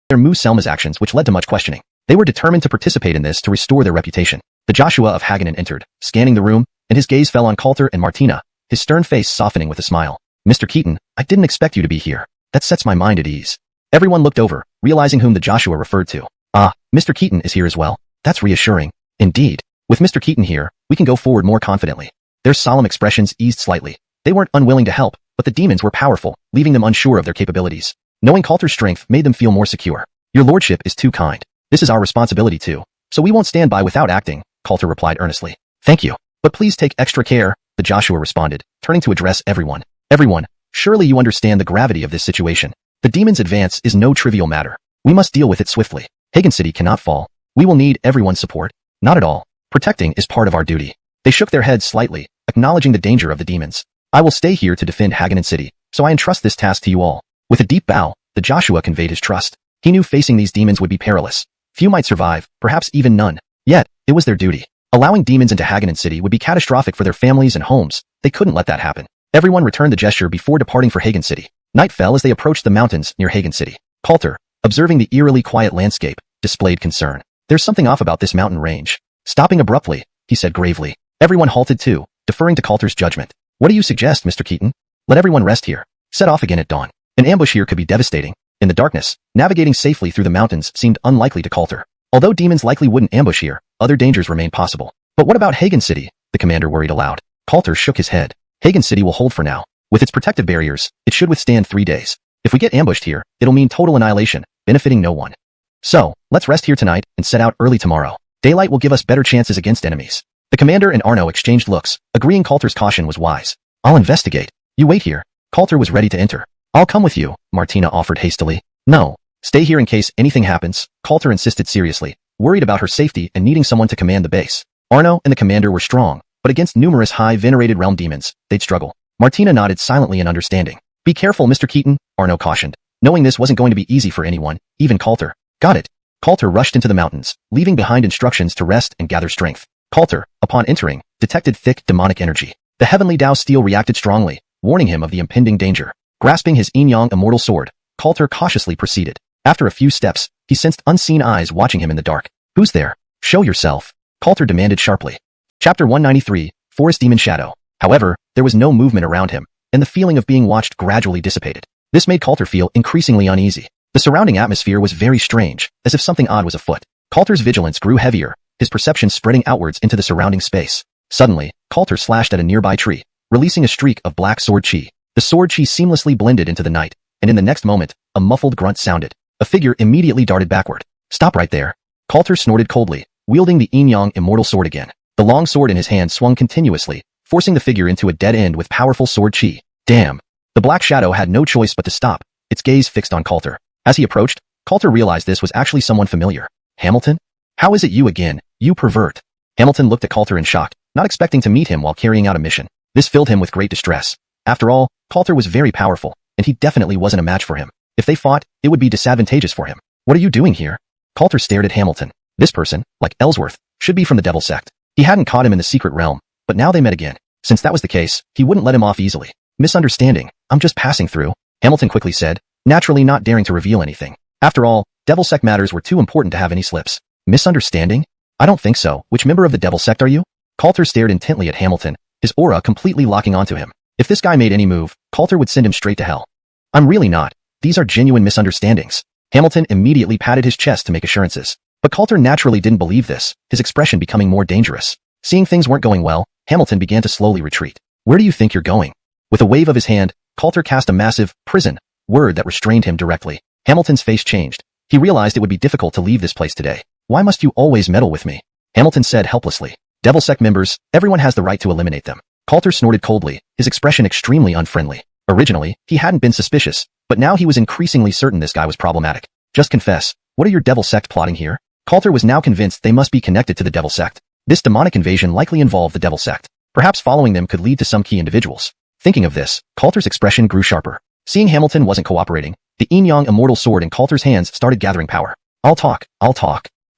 their Mu Selma's actions, which led to much questioning. They were determined to participate in this to restore their reputation. The Joshua of Haganon entered, scanning the room, and his gaze fell on Coulter and Martina, his stern face softening with a smile. Mr. Keaton, I didn't expect you to be here. That sets my mind at ease. Everyone looked over, realizing whom the Joshua referred to. Ah, Mr. Keaton is here as well. That's reassuring. Indeed. With Mr. Keaton here, we can go forward more confidently. Their solemn expressions eased slightly. They weren't unwilling to help, but the demons were powerful, leaving them unsure of their capabilities. Knowing Coulter's strength made them feel more secure. Your lordship is too kind. This is our responsibility too. So we won't stand by without acting, Coulter replied earnestly. Thank you. But please take extra care, the Joshua responded, turning to address everyone. Everyone, surely you understand the gravity of this situation. The demon's advance is no trivial matter. We must deal with it swiftly. Hagen City cannot fall. We will need everyone's support. Not at all. Protecting is part of our duty. They shook their heads slightly, acknowledging the danger of the demons. I will stay here to defend Haganon City, so I entrust this task to you all. With a deep bow, the Joshua conveyed his trust. He knew facing these demons would be perilous. Few might survive, perhaps even none. Yet, it was their duty. Allowing demons into Haganon City would be catastrophic for their families and homes. They couldn't let that happen. Everyone returned the gesture before departing for Hagen City. Night fell as they approached the mountains near Hagen City. Coulter, observing the eerily quiet landscape, displayed concern. There's something off about this mountain range. Stopping abruptly, he said gravely. Everyone halted too, deferring to Coulter's judgment. What do you suggest, Mr. Keaton? Let everyone rest here. Set off again at dawn. An ambush here could be devastating. In the darkness, navigating safely through the mountains seemed unlikely to Coulter. Although demons likely wouldn't ambush here, other dangers remained possible. But what about Hagen City? The commander worried aloud. Coulter shook his head. Hagen City will hold for now. With its protective barriers, it should withstand 3 days. If we get ambushed here, it'll mean total annihilation, benefiting no one. So, let's rest here tonight and set out early tomorrow. Daylight will give us better chances against enemies. The commander and Arno exchanged looks, agreeing Coulter's caution was wise. I'll investigate. You wait here. Coulter was ready to enter. I'll come with you, Martina offered hastily. No. Stay here in case anything happens, Coulter insisted seriously, worried about her safety and needing someone to command the base. Arno and the commander were strong, but against numerous high-venerated realm demons, they'd struggle. Martina nodded silently in understanding. Be careful, Mr. Keaton, Arno cautioned, knowing this wasn't going to be easy for anyone, even Coulter. Got it. Coulter rushed into the mountains, leaving behind instructions to rest and gather strength. Coulter, upon entering, detected thick demonic energy. The heavenly Dao steel reacted strongly, warning him of the impending danger. Grasping his yin-yang immortal sword, Coulter cautiously proceeded. After a few steps, he sensed unseen eyes watching him in the dark. Who's there? Show yourself, Coulter demanded sharply. Chapter 193, Forest Demon Shadow. However, there was no movement around him, and the feeling of being watched gradually dissipated. This made Coulter feel increasingly uneasy. The surrounding atmosphere was very strange, as if something odd was afoot. Coulter's vigilance grew heavier, his perception spreading outwards into the surrounding space. Suddenly, Coulter slashed at a nearby tree, releasing a streak of black sword chi. The sword chi seamlessly blended into the night, and in the next moment, a muffled grunt sounded. A figure immediately darted backward. Stop right there. Coulter snorted coldly, wielding the yin-yang immortal sword again. The long sword in his hand swung continuously, forcing the figure into a dead end with powerful sword chi. Damn. The black shadow had no choice but to stop, its gaze fixed on Coulter. As he approached, Coulter realized this was actually someone familiar. Hamilton? How is it you again, you pervert? Hamilton looked at Coulter in shock, not expecting to meet him while carrying out a mission. This filled him with great distress. After all, Coulter was very powerful, and he definitely wasn't a match for him. If they fought, it would be disadvantageous for him. What are you doing here? Coulter stared at Hamilton. This person, like Ellsworth, should be from the Devil Sect. He hadn't caught him in the secret realm, but now they met again. Since that was the case, he wouldn't let him off easily. Misunderstanding. I'm just passing through, Hamilton quickly said, naturally not daring to reveal anything. After all, Devil Sect matters were too important to have any slips. Misunderstanding? I don't think so. Which member of the Devil Sect are you? Coulter stared intently at Hamilton, his aura completely locking onto him. If this guy made any move, Coulter would send him straight to hell. I'm really not. These are genuine misunderstandings. Hamilton immediately patted his chest to make assurances. But Coulter naturally didn't believe this, his expression becoming more dangerous. Seeing things weren't going well, Hamilton began to slowly retreat. Where do you think you're going? With a wave of his hand, Coulter cast a massive prison word that restrained him directly. Hamilton's face changed. He realized it would be difficult to leave this place today. Why must you always meddle with me? Hamilton said helplessly. Devil Sect members, everyone has the right to eliminate them. Coulter snorted coldly, his expression extremely unfriendly. Originally, he hadn't been suspicious, but now he was increasingly certain this guy was problematic. Just confess, what are your Devil Sect plotting here? Coulter was now convinced they must be connected to the Devil Sect. This demonic invasion likely involved the Devil Sect. Perhaps following them could lead to some key individuals. Thinking of this, Coulter's expression grew sharper. Seeing Hamilton wasn't cooperating, the yin-yang immortal sword in Coulter's hands started gathering power. I'll talk.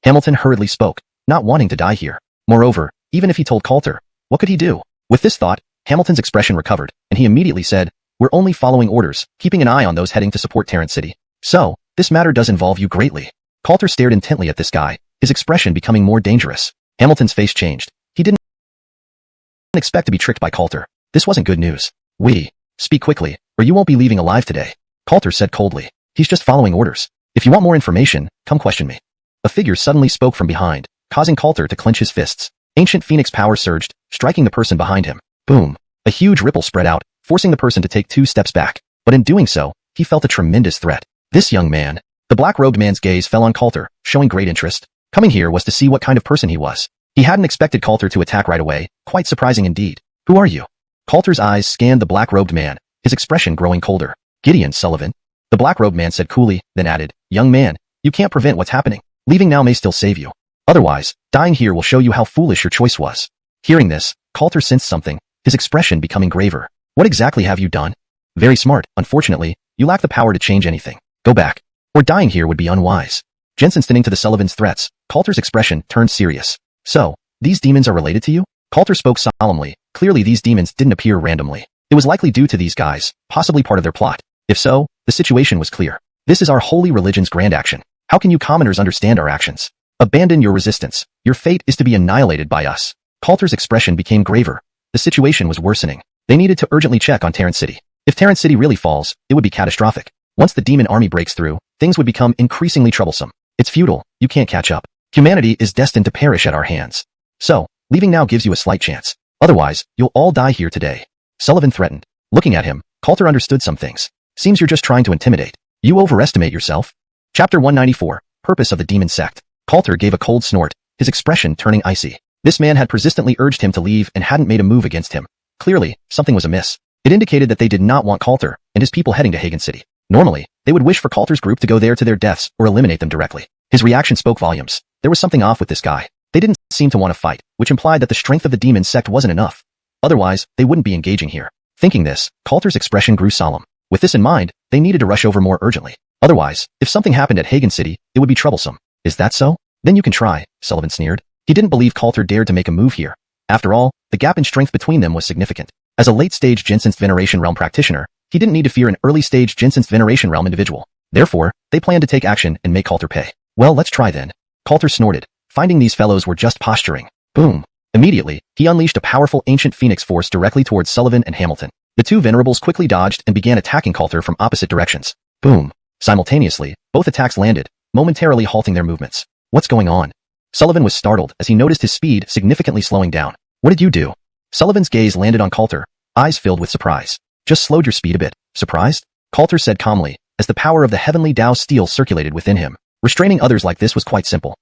Hamilton hurriedly spoke, not wanting to die here. Moreover, even if he told Coulter, what could he do? With this thought, Hamilton's expression recovered, and he immediately said, we're only following orders, keeping an eye on those heading to support Terrance City. So, this matter does involve you greatly. Coulter stared intently at this guy, his expression becoming more dangerous. Hamilton's face changed. He didn't expect to be tricked by Coulter. This wasn't good news. Speak quickly, or you won't be leaving alive today. Coulter said coldly. He's just following orders. If you want more information, come question me. A figure suddenly spoke from behind, causing Coulter to clench his fists. Ancient Phoenix power surged, striking the person behind him. Boom. A huge ripple spread out, forcing the person to take 2 steps back. But in doing so, he felt a tremendous threat. This young man. The black-robed man's gaze fell on Coulter, showing great interest. Coming here was to see what kind of person he was. He hadn't expected Coulter to attack right away, quite surprising indeed. Who are you? Coulter's eyes scanned the black-robed man, his expression growing colder. Gideon Sullivan. The black-robed man said coolly, then added, young man, you can't prevent what's happening. Leaving now may still save you. Otherwise, dying here will show you how foolish your choice was. Hearing this, Coulter sensed something, his expression becoming graver. What exactly have you done? Very smart. Unfortunately, you lack the power to change anything. Go back. Or dying here would be unwise. Jensen stinting to the Sullivan's threats, Coulter's expression turned serious. So, these demons are related to you? Coulter spoke solemnly. Clearly these demons didn't appear randomly. It was likely due to these guys, possibly part of their plot. If so, the situation was clear. This is our holy religion's grand action. How can you commoners understand our actions? Abandon your resistance. Your fate is to be annihilated by us. Coulter's expression became graver. The situation was worsening. They needed to urgently check on Terrance City. If Terran City really falls, it would be catastrophic. Once the demon army breaks through, things would become increasingly troublesome. It's futile, you can't catch up. Humanity is destined to perish at our hands. So, leaving now gives you a slight chance. Otherwise, you'll all die here today. Sullivan threatened. Looking at him, Coulter understood some things. Seems you're just trying to intimidate. You overestimate yourself. Chapter 194, Purpose of the Demon Sect. Coulter gave a cold snort, his expression turning icy. This man had persistently urged him to leave and hadn't made a move against him. Clearly, something was amiss. It indicated that they did not want Coulter and his people heading to Hagen City. Normally, they would wish for Coulter's group to go there to their deaths or eliminate them directly. His reaction spoke volumes. There was something off with this guy. They didn't seem to want to fight, which implied that the strength of the demon sect wasn't enough. Otherwise, they wouldn't be engaging here. Thinking this, Coulter's expression grew solemn. With this in mind, they needed to rush over more urgently. Otherwise, if something happened at Hagen City, it would be troublesome. Is that so? Then you can try, Sullivan sneered. He didn't believe Coulter dared to make a move here. After all, the gap in strength between them was significant. As a late-stage Jinsen's Veneration Realm practitioner, he didn't need to fear an early-stage Jinsen's Veneration Realm individual. Therefore, they planned to take action and make Coulter pay. Well, let's try then. Coulter snorted, finding these fellows were just posturing. Boom. Immediately, he unleashed a powerful ancient phoenix force directly towards Sullivan and Hamilton. The two venerables quickly dodged and began attacking Coulter from opposite directions. Boom. Simultaneously, both attacks landed, momentarily halting their movements. What's going on? Sullivan was startled as he noticed his speed significantly slowing down. What did you do? Sullivan's gaze landed on Coulter, eyes filled with surprise. Just slowed your speed a bit. Surprised? Coulter said calmly, as the power of the heavenly Tao steel circulated within him. Restraining others like this was quite simple.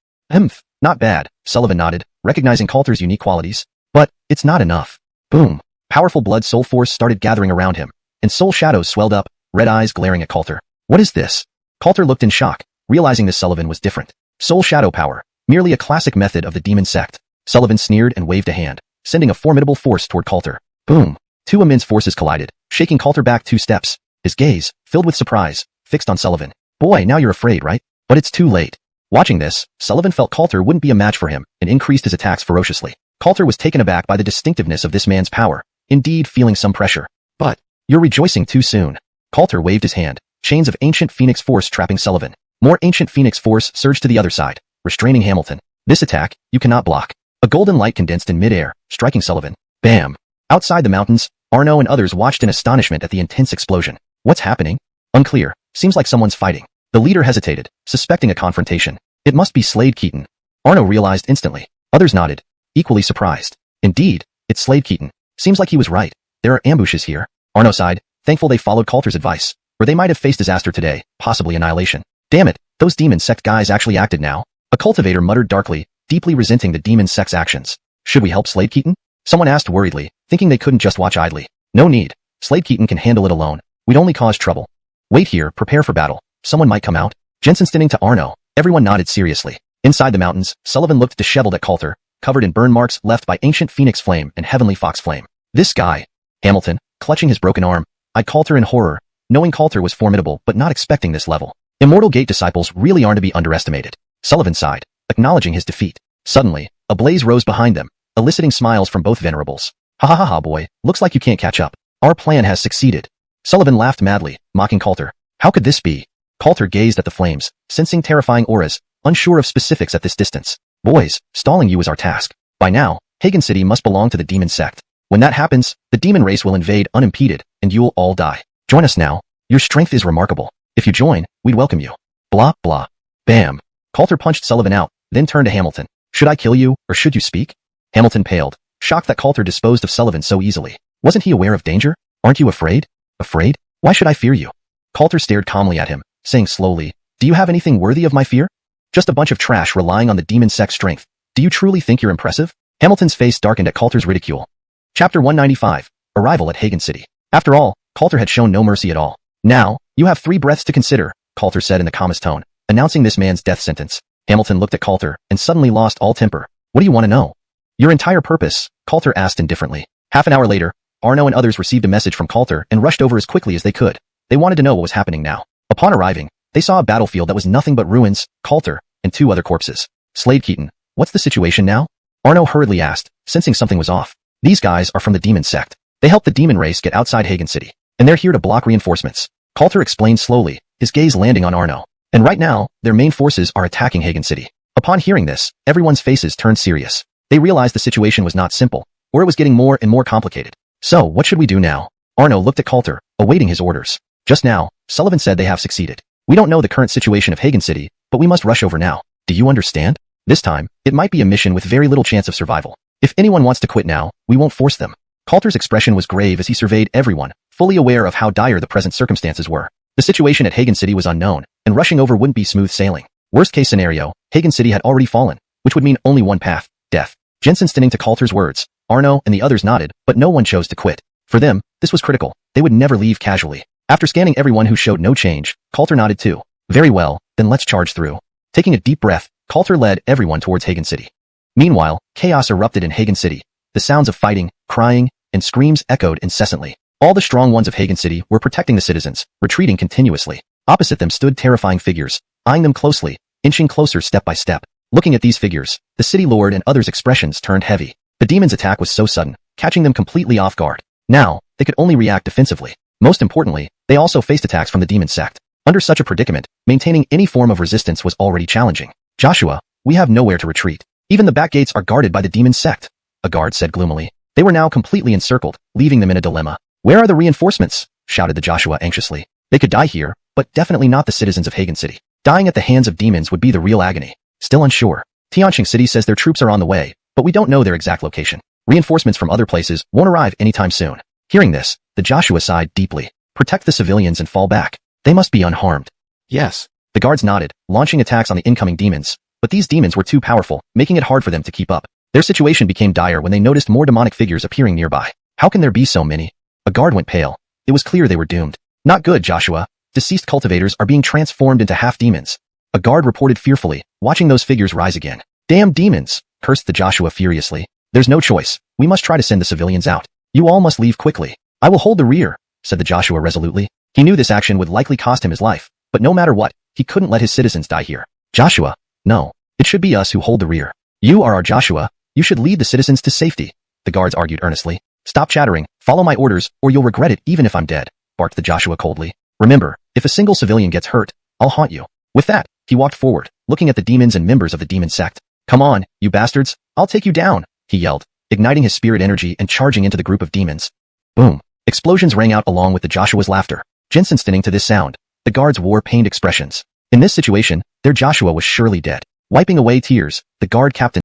Not bad, Sullivan nodded, recognizing Coulter's unique qualities. But, it's not enough. Boom. Powerful blood soul force started gathering around him, and soul shadows swelled up, red eyes glaring at Coulter. What is this? Coulter looked in shock, realizing this Sullivan was different. Soul shadow power, merely a classic method of the demon sect. Sullivan sneered and waved a hand, sending a formidable force toward Coulter. Boom. Two immense forces collided, shaking Coulter back 2 steps. His gaze, filled with surprise, fixed on Sullivan. Boy, now you're afraid, right? But it's too late. Watching this, Sullivan felt Coulter wouldn't be a match for him and increased his attacks ferociously. Coulter was taken aback by the distinctiveness of this man's power, indeed feeling some pressure. But, you're rejoicing too soon. Coulter waved his hand, chains of ancient phoenix force trapping Sullivan. More ancient phoenix force surged to the other side, restraining Hamilton. This attack, you cannot block. A golden light condensed in midair, striking Sullivan. Bam! Outside the mountains, Arno and others watched in astonishment at the intense explosion. What's happening? Unclear. Seems like someone's fighting. The leader hesitated, suspecting a confrontation. It must be Slade Keaton. Arno realized instantly. Others nodded, equally surprised. Indeed, it's Slade Keaton. Seems like he was right. There are ambushes here. Arno sighed, thankful they followed Coulter's advice, or they might have faced disaster today, possibly annihilation. Damn it, those demon sect guys actually acted now. A cultivator muttered darkly, deeply resenting the demon sect's actions. Should we help Slade Keaton? Someone asked worriedly, thinking they couldn't just watch idly. No need. Slade Keaton can handle it alone. We'd only cause trouble. Wait here, prepare for battle. Someone might come out. Jensen stinting to Arno. Everyone nodded seriously. Inside the mountains, Sullivan looked disheveled at Coulter, covered in burn marks left by ancient phoenix flame and heavenly fox flame. This guy. Hamilton, clutching his broken arm, eyed Coulter in horror, knowing Coulter was formidable but not expecting this level. Immortal Gate disciples really aren't to be underestimated. Sullivan sighed, acknowledging his defeat. Suddenly, a blaze rose behind them, eliciting smiles from both venerables. Ha ha ha ha boy, looks like you can't catch up. Our plan has succeeded. Sullivan laughed madly, mocking Coulter. How could this be? Coulter gazed at the flames, sensing terrifying auras, unsure of specifics at this distance. Boys, stalling you is our task. By now, Hagen City must belong to the demon sect. When that happens, the demon race will invade unimpeded, and you'll all die. Join us now. Your strength is remarkable. If you join, we'd welcome you. Blah, blah. Bam. Coulter punched Sullivan out, then turned to Hamilton. Should I kill you, or should you speak? Hamilton paled, shocked that Coulter disposed of Sullivan so easily. Wasn't he aware of danger? Aren't you afraid? Afraid? Why should I fear you? Coulter stared calmly at him, saying slowly, do you have anything worthy of my fear? Just a bunch of trash relying on the demon sect's strength. Do you truly think you're impressive? Hamilton's face darkened at Coulter's ridicule. Chapter 195, Arrival at Hagen City. After all, Coulter had shown no mercy at all. Now, you have 3 breaths to consider, Coulter said in the calmest tone, announcing this man's death sentence. Hamilton looked at Coulter and suddenly lost all temper. What do you want to know? Your entire purpose, Coulter asked indifferently. Half an hour later, Arno and others received a message from Coulter and rushed over as quickly as they could. They wanted to know what was happening now. Upon arriving, they saw a battlefield that was nothing but ruins, Coulter, and 2 other corpses. Slade Keaton, what's the situation now? Arno hurriedly asked, sensing something was off. These guys are from the demon sect. They helped the demon race get outside Hagen City, and they're here to block reinforcements. Coulter explained slowly, his gaze landing on Arno. And right now, their main forces are attacking Hagen City. Upon hearing this, everyone's faces turned serious. They realized the situation was not simple, or it was getting more and more complicated. So, what should we do now? Arno looked at Coulter, awaiting his orders. Just now, Sullivan said they have succeeded. We don't know the current situation of Hagen City, but we must rush over now. Do you understand? This time, it might be a mission with very little chance of survival. If anyone wants to quit now, we won't force them. Coulter's expression was grave as he surveyed everyone, fully aware of how dire the present circumstances were. The situation at Hagen City was unknown, and rushing over wouldn't be smooth sailing. Worst case scenario, Hagen City had already fallen, which would mean only one path, death. Jensen stinning to Coulter's words, Arno and the others nodded, but no one chose to quit. For them, this was critical. They would never leave casually. After scanning everyone who showed no change, Coulter nodded too. Very well, then let's charge through. Taking a deep breath, Coulter led everyone towards Hagen City. Meanwhile, chaos erupted in Hagen City. The sounds of fighting, crying, and screams echoed incessantly. All the strong ones of Hagen City were protecting the citizens, retreating continuously. Opposite them stood terrifying figures, eyeing them closely, inching closer step by step. Looking at these figures, the city lord and others' expressions turned heavy. The demon's attack was so sudden, catching them completely off guard. Now, they could only react defensively. Most importantly, they also faced attacks from the demon sect. Under such a predicament, maintaining any form of resistance was already challenging. Joshua, we have nowhere to retreat. Even the back gates are guarded by the demon sect, a guard said gloomily. They were now completely encircled, leaving them in a dilemma. Where are the reinforcements? Shouted the Joshua anxiously. They could die here, but definitely not the citizens of Hagen City. Dying at the hands of demons would be the real agony. Still unsure. Xianxia City says their troops are on the way, but we don't know their exact location. Reinforcements from other places won't arrive anytime soon. Hearing this, the Joshua sighed deeply. Protect the civilians and fall back. They must be unharmed. Yes. The guards nodded, launching attacks on the incoming demons. But these demons were too powerful, making it hard for them to keep up. Their situation became dire when they noticed more demonic figures appearing nearby. How can there be so many? A guard went pale. It was clear they were doomed. Not good, Joshua. Deceased cultivators are being transformed into half-demons. A guard reported fearfully, watching those figures rise again. Damn demons! Cursed the Joshua furiously. There's no choice. We must try to send the civilians out. You all must leave quickly. I will hold the rear, said the Joshua resolutely. He knew this action would likely cost him his life, but no matter what, he couldn't let his citizens die here. Joshua, no. It should be us who hold the rear. You are our Joshua. You should lead the citizens to safety, the guards argued earnestly. Stop chattering, follow my orders, or you'll regret it even if I'm dead, barked the Joshua coldly. Remember, if a single civilian gets hurt, I'll haunt you. With that, he walked forward, looking at the demons and members of the demon sect. Come on, you bastards, I'll take you down, he yelled, igniting his spirit energy and charging into the group of demons. Boom. Explosions rang out along with the Joshua's laughter. Jensen stinning to this sound. The guards wore pained expressions. In this situation, their Joshua was surely dead. Wiping away tears, the guard captain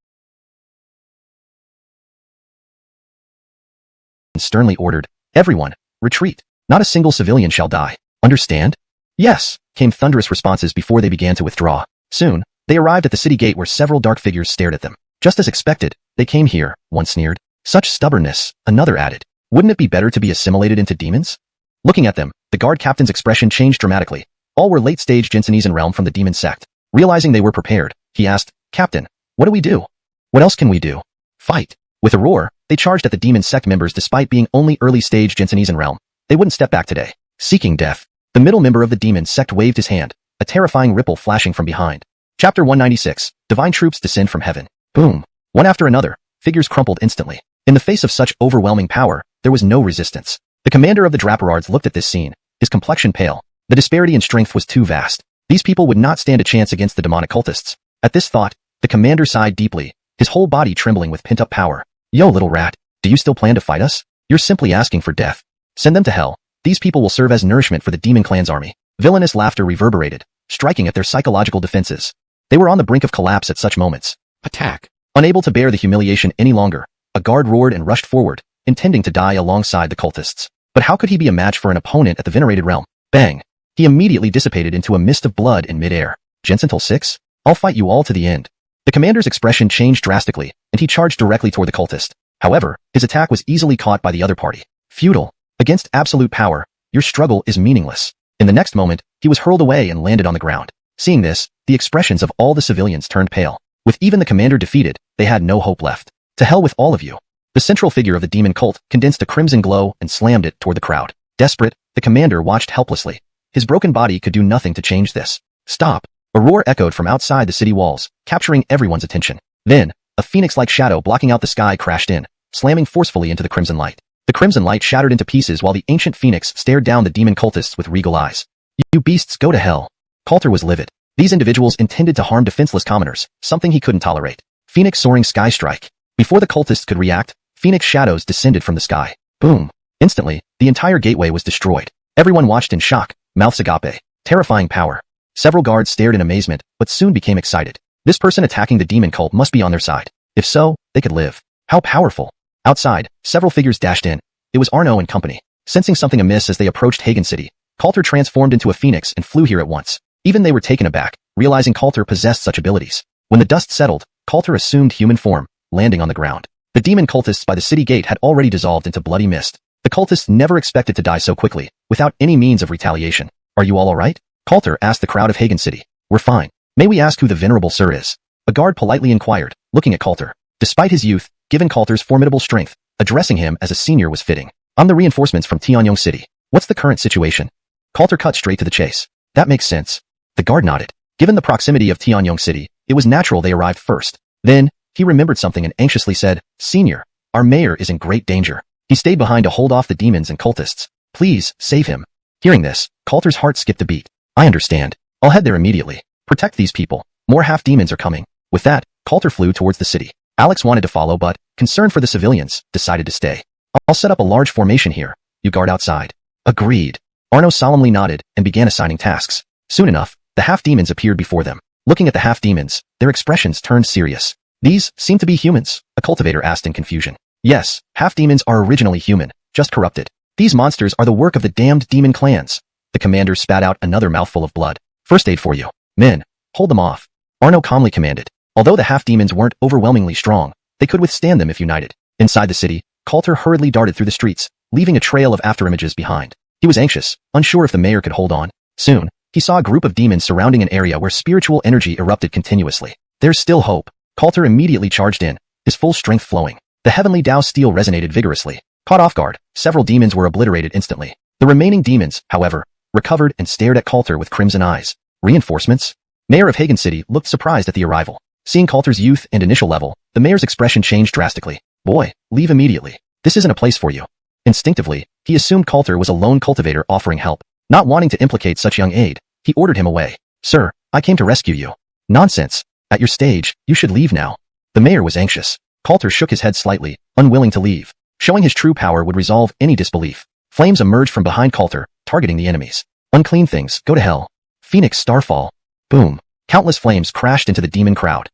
sternly ordered, everyone, retreat. Not a single civilian shall die. Understand? Yes, came thunderous responses before they began to withdraw. Soon, they arrived at the city gate where several dark figures stared at them. Just as expected, they came here, one sneered. Such stubbornness, another added. Wouldn't it be better to be assimilated into demons? Looking at them, the guard captain's expression changed dramatically. All were late-stage Jensenese realm from the demon sect. Realizing they were prepared, he asked, Captain, what do we do? What else can we do? Fight. With a roar, they charged at the demon sect members despite being only early-stage Jensenese realm. They wouldn't step back today. Seeking death. The middle member of the demon sect waved his hand, a terrifying ripple flashing from behind. Chapter 196, Divine Troops Descend from Heaven. Boom. One after another, figures crumpled instantly. In the face of such overwhelming power, there was no resistance. The commander of the Draperards looked at this scene, his complexion pale. The disparity in strength was too vast. These people would not stand a chance against the demonic cultists. At this thought, the commander sighed deeply, his whole body trembling with pent-up power. Yo, little rat, do you still plan to fight us? You're simply asking for death. Send them to hell. These people will serve as nourishment for the demon clan's army. Villainous laughter reverberated, striking at their psychological defenses. They were on the brink of collapse at such moments. Attack. Unable to bear the humiliation any longer, a guard roared and rushed forward, intending to die alongside the cultists. But how could he be a match for an opponent at the venerated realm? Bang. He immediately dissipated into a mist of blood in midair. Jensental 6? I'll fight you all to the end. The commander's expression changed drastically, and he charged directly toward the cultist. However, his attack was easily caught by the other party. Futile. Against absolute power, your struggle is meaningless. In the next moment, he was hurled away and landed on the ground. Seeing this, the expressions of all the civilians turned pale. With even the commander defeated, they had no hope left. To hell with all of you. The central figure of the demon cult condensed a crimson glow and slammed it toward the crowd. Desperate, the commander watched helplessly. His broken body could do nothing to change this. Stop. A roar echoed from outside the city walls, capturing everyone's attention. Then, a phoenix-like shadow blocking out the sky crashed in, slamming forcefully into the crimson light. The crimson light shattered into pieces while the ancient phoenix stared down the demon cultists with regal eyes. You beasts go to hell. Coulter was livid. These individuals intended to harm defenseless commoners, something he couldn't tolerate. Phoenix soaring sky strike. Before the cultists could react, phoenix shadows descended from the sky. Boom. Instantly, the entire gateway was destroyed. Everyone watched in shock, mouths agape. Terrifying power. Several guards stared in amazement, but soon became excited. This person attacking the demon cult must be on their side. If so, they could live. How powerful. Outside, several figures dashed in. It was Arno and company. Sensing something amiss as they approached Hagen City, Coulter transformed into a phoenix and flew here at once. Even they were taken aback, realizing Coulter possessed such abilities. When the dust settled, Coulter assumed human form, landing on the ground. The demon cultists by the city gate had already dissolved into bloody mist. The cultists never expected to die so quickly, without any means of retaliation. Are you all alright? Coulter asked the crowd of Hagen City. We're fine. May we ask who the venerable sir is? A guard politely inquired, looking at Coulter. Despite his youth, given Coulter's formidable strength, addressing him as a senior was fitting. I'm the reinforcements from Tianyong City. What's the current situation? Coulter cut straight to the chase. That makes sense. The guard nodded. Given the proximity of Tianyong City, it was natural they arrived first. Then, he remembered something and anxiously said, Senior, our mayor is in great danger. He stayed behind to hold off the demons and cultists. Please, save him. Hearing this, Coulter's heart skipped a beat. I understand. I'll head there immediately. Protect these people. More half-demons are coming. With that, Coulter flew towards the city. Alex wanted to follow but, concerned for the civilians, decided to stay. I'll set up a large formation here. You guard outside. Agreed. Arno solemnly nodded and began assigning tasks. Soon enough, the half-demons appeared before them. Looking at the half-demons, their expressions turned serious. These seem to be humans, a cultivator asked in confusion. Yes, half-demons are originally human, just corrupted. These monsters are the work of the damned demon clans. The commander spat out another mouthful of blood. First aid for you. Men, hold them off. Arno calmly commanded. Although the half-demons weren't overwhelmingly strong, they could withstand them if united. Inside the city, Coulter hurriedly darted through the streets, leaving a trail of afterimages behind. He was anxious, unsure if the mayor could hold on. Soon, he saw a group of demons surrounding an area where spiritual energy erupted continuously. There's still hope. Coulter immediately charged in, his full strength flowing. The heavenly Dao steel resonated vigorously. Caught off guard, several demons were obliterated instantly. The remaining demons, however, recovered and stared at Coulter with crimson eyes. Reinforcements? Mayor of Hagen City looked surprised at the arrival. Seeing Coulter's youth and initial level, the mayor's expression changed drastically. Boy, leave immediately. This isn't a place for you. Instinctively, he assumed Coulter was a lone cultivator offering help. Not wanting to implicate such young aid, he ordered him away. Sir, I came to rescue you. Nonsense. At your stage, you should leave now. The mayor was anxious. Coulter shook his head slightly, unwilling to leave. Showing his true power would resolve any disbelief. Flames emerged from behind Coulter, targeting the enemies. Unclean things, go to hell. Phoenix Starfall. Boom. Countless flames crashed into the demon crowd.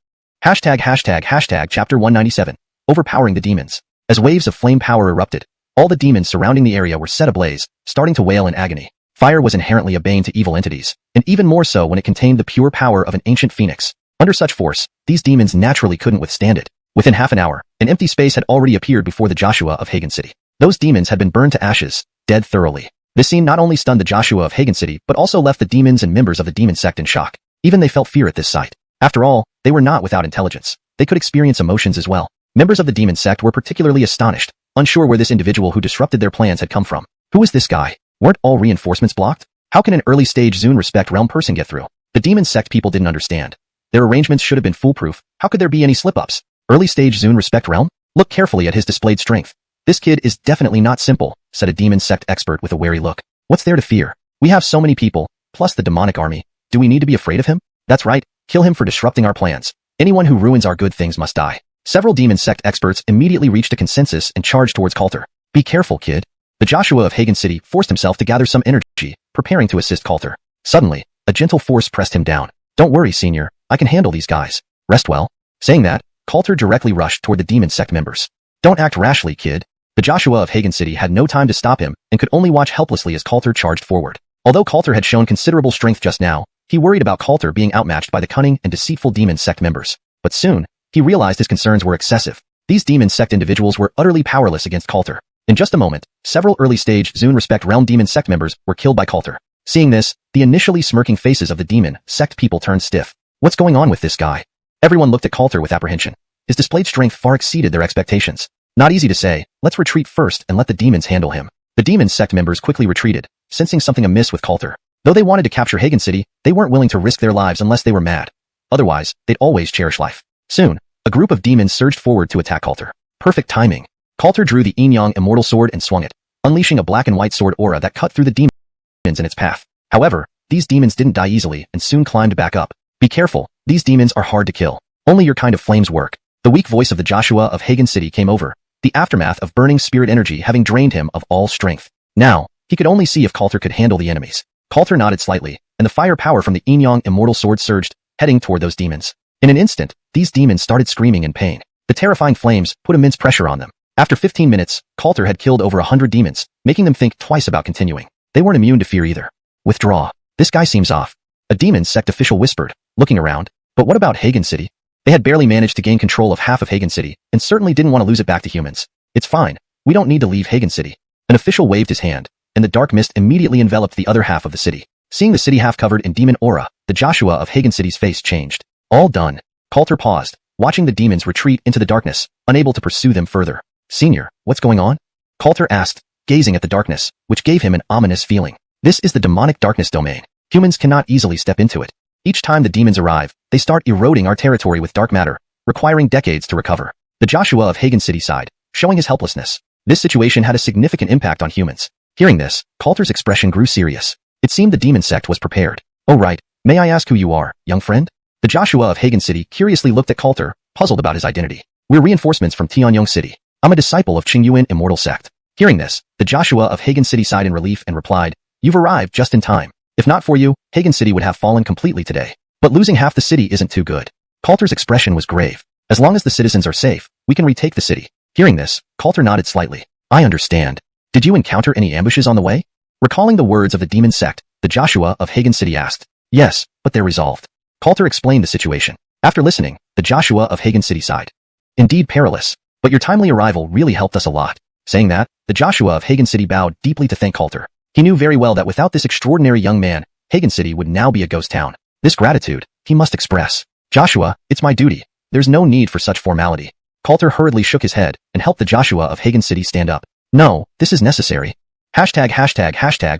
Hashtag chapter 197. Overpowering the demons. As waves of flame power erupted, all the demons surrounding the area were set ablaze, starting to wail in agony. Fire was inherently a bane to evil entities, and even more so when it contained the pure power of an ancient phoenix. Under such force, these demons naturally couldn't withstand it. Within half an hour, an empty space had already appeared before the Joshua of Hagen City. Those demons had been burned to ashes, dead thoroughly. This scene not only stunned the Joshua of Hagen City but also left the demons and members of the demon sect in shock. Even they felt fear at this sight. After all, they were not without intelligence. They could experience emotions as well. Members of the demon sect were particularly astonished, unsure where this individual who disrupted their plans had come from. Who is this guy? Weren't all reinforcements blocked? How can an early-stage Zune Respect Realm person get through? The demon sect people didn't understand. Their arrangements should have been foolproof. How could there be any slip-ups? Early-stage Zune Respect Realm? Look carefully at his displayed strength. This kid is definitely not simple, said a demon sect expert with a wary look. What's there to fear? We have so many people, plus the demonic army. Do we need to be afraid of him? That's right, kill him for disrupting our plans. Anyone who ruins our good things must die. Several demon sect experts immediately reached a consensus and charged towards Coulter. Be careful, kid. The Joshua of Hagen City forced himself to gather some energy, preparing to assist Coulter. Suddenly, a gentle force pressed him down. Don't worry, senior. I can handle these guys. Rest well. Saying that, Coulter directly rushed toward the demon sect members. Don't act rashly, kid. The Joshua of Hagen City had no time to stop him and could only watch helplessly as Coulter charged forward. Although Coulter had shown considerable strength just now, he worried about Coulter being outmatched by the cunning and deceitful demon sect members. But soon, he realized his concerns were excessive. These demon sect individuals were utterly powerless against Coulter. In just a moment, several early-stage Zune Respect Realm demon sect members were killed by Coulter. Seeing this, the initially smirking faces of the demon sect people turned stiff. What's going on with this guy? Everyone looked at Coulter with apprehension. His displayed strength far exceeded their expectations. Not easy to say, let's retreat first and let the demons handle him. The demon sect members quickly retreated, sensing something amiss with Coulter. Though they wanted to capture Hagen City, they weren't willing to risk their lives unless they were mad. Otherwise, they'd always cherish life. Soon, a group of demons surged forward to attack Coulter. Perfect timing. Coulter drew the Yin-Yang immortal sword and swung it, unleashing a black and white sword aura that cut through the demons in its path. However, these demons didn't die easily and soon climbed back up. Be careful, these demons are hard to kill. Only your kind of flames work. The weak voice of the Joshua of Hagen City came over, the aftermath of burning spirit energy having drained him of all strength. Now, He could only see if Coulter could handle the enemies. Coulter nodded slightly, and the fire power from the Yin-Yang immortal sword surged, heading toward those demons. In an instant, these demons started screaming in pain. The terrifying flames put immense pressure on them. After 15 minutes, Coulter had killed over 100 demons, making them think twice about continuing. They weren't immune to fear either. Withdraw. This guy seems off. A demon sect official whispered, looking around. But what about Hagen City? They had barely managed to gain control of half of Hagen City, and certainly didn't want to lose it back to humans. It's fine. We don't need to leave Hagen City. An official waved his hand, and the dark mist immediately enveloped the other half of the city. Seeing the city half covered in demon aura, the Joshua of Hagen City's face changed. All done. Coulter paused, watching the demons retreat into the darkness, unable to pursue them further. Senior, what's going on? Coulter asked, gazing at the darkness, which gave him an ominous feeling. This is the demonic darkness domain. Humans cannot easily step into it. Each time the demons arrive, they start eroding our territory with dark matter, requiring decades to recover. The Joshua of Hagen City sighed, showing his helplessness. This situation had a significant impact on humans. Hearing this, Coulter's expression grew serious. It seemed the demon sect was prepared. Oh right, may I ask who you are, young friend? The Joshua of Hagen City curiously looked at Coulter, puzzled about his identity. We're reinforcements from Tianyong City. I'm a disciple of Qingyuan Immortal Sect. Hearing this, the Joshua of Hagen City sighed in relief and replied, You've arrived just in time. If not for you, Hagen City would have fallen completely today. But losing half the city isn't too good. Coulter's expression was grave. As long as the citizens are safe, we can retake the city. Hearing this, Coulter nodded slightly. I understand. Did you encounter any ambushes on the way? Recalling the words of the demon sect, the Joshua of Hagen City asked. Yes, but they're resolved. Coulter explained the situation. After listening, the Joshua of Hagen City sighed. Indeed perilous, but your timely arrival really helped us a lot. Saying that, the Joshua of Hagen City bowed deeply to thank Coulter. He knew very well that without this extraordinary young man, Hagen City would now be a ghost town. This gratitude, he must express. Joshua, it's my duty. There's no need for such formality. Coulter hurriedly shook his head and helped the Joshua of Hagen City stand up. No, this is necessary. Hashtag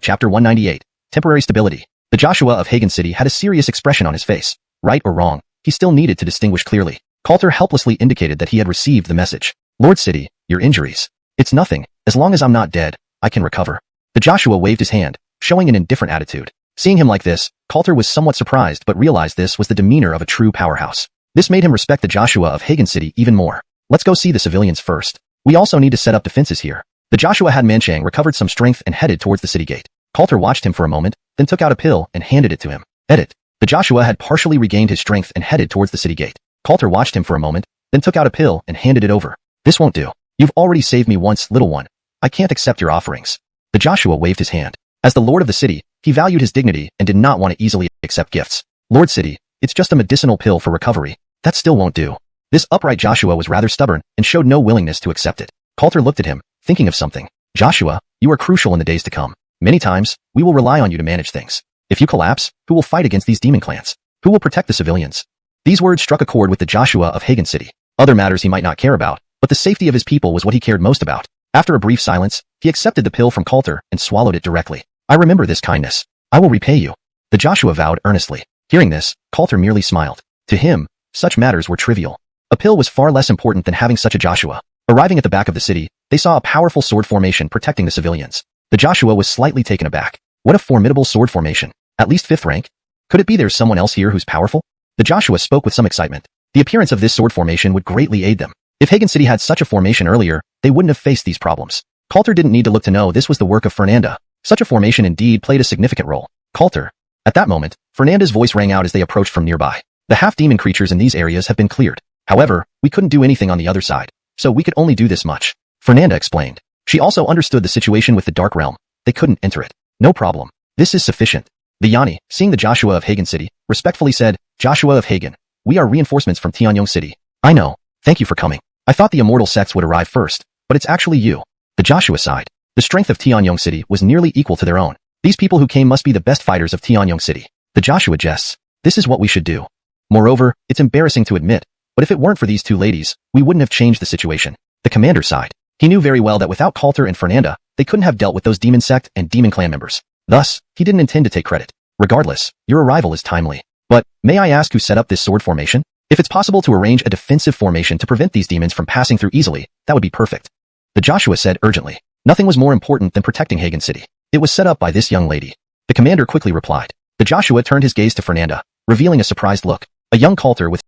chapter 198. Temporary stability. The Joshua of Hagen City had a serious expression on his face. Right or wrong, he still needed to distinguish clearly. Coulter helplessly indicated that he had received the message. Lord City, your injuries. It's nothing. As long as I'm not dead, I can recover. The Joshua waved his hand, showing an indifferent attitude. Seeing him like this, Coulter was somewhat surprised but realized this was the demeanor of a true powerhouse. This made him respect the Joshua of Hagen City even more. Let's go see the civilians first. We also need to set up defenses here. The Joshua had Manchang recovered some strength and headed towards the city gate. Coulter watched him for a moment, then took out a pill and handed it to him. Edit. The Joshua had partially regained his strength and headed towards the city gate. Coulter watched him for a moment, then took out a pill and handed it over. This won't do. You've already saved me once, little one. I can't accept your offerings. The Joshua waved his hand. As the lord of the city, he valued his dignity and did not want to easily accept gifts. Lord City, it's just a medicinal pill for recovery. That still won't do. This upright Joshua was rather stubborn and showed no willingness to accept it. Coulter looked at him, thinking of something. Joshua, you are crucial in the days to come. Many times, we will rely on you to manage things. If you collapse, who will fight against these demon clans? Who will protect the civilians? These words struck a chord with the Joshua of Hagen City. Other matters he might not care about, but the safety of his people was what he cared most about. After a brief silence, he accepted the pill from Coulter and swallowed it directly. I remember this kindness. I will repay you. The Joshua vowed earnestly. Hearing this, Coulter merely smiled. To him, such matters were trivial. A pill was far less important than having such a Joshua. Arriving at the back of the city, they saw a powerful sword formation protecting the civilians. The Joshua was slightly taken aback. What a formidable sword formation. At least 5th rank? Could it be there's someone else here who's powerful? The Joshua spoke with some excitement. The appearance of this sword formation would greatly aid them. If Hagen City had such a formation earlier, they wouldn't have faced these problems. Coulter didn't need to look to know this was the work of Fernanda. Such a formation indeed played a significant role. Coulter. At that moment, Fernanda's voice rang out as they approached from nearby. The half-demon creatures in these areas have been cleared. However, we couldn't do anything on the other side, so we could only do this much. Fernanda explained. She also understood the situation with the Dark Realm. They couldn't enter it. No problem. This is sufficient. The Yani, seeing the Joshua of Hagen City, respectfully said, Joshua of Hagen, we are reinforcements from Tianyong City. I know. Thank you for coming. I thought the immortal sects would arrive first, but it's actually you. The Joshua sighed. The strength of Tianyong City was nearly equal to their own. These people who came must be the best fighters of Tianyong City. The Joshua jests. This is what we should do. Moreover, it's embarrassing to admit, but if it weren't for these two ladies, we wouldn't have changed the situation. The commander sighed. He knew very well that without Coulter and Fernanda, they couldn't have dealt with those demon sect and demon clan members. Thus, he didn't intend to take credit. Regardless, your arrival is timely. But, may I ask who set up this sword formation? If it's possible to arrange a defensive formation to prevent these demons from passing through easily, that would be perfect. The Joshua said urgently. Nothing was more important than protecting Hagen City. It was set up by this young lady. The commander quickly replied. The Joshua turned his gaze to Fernanda, revealing a surprised look. A young Coulter with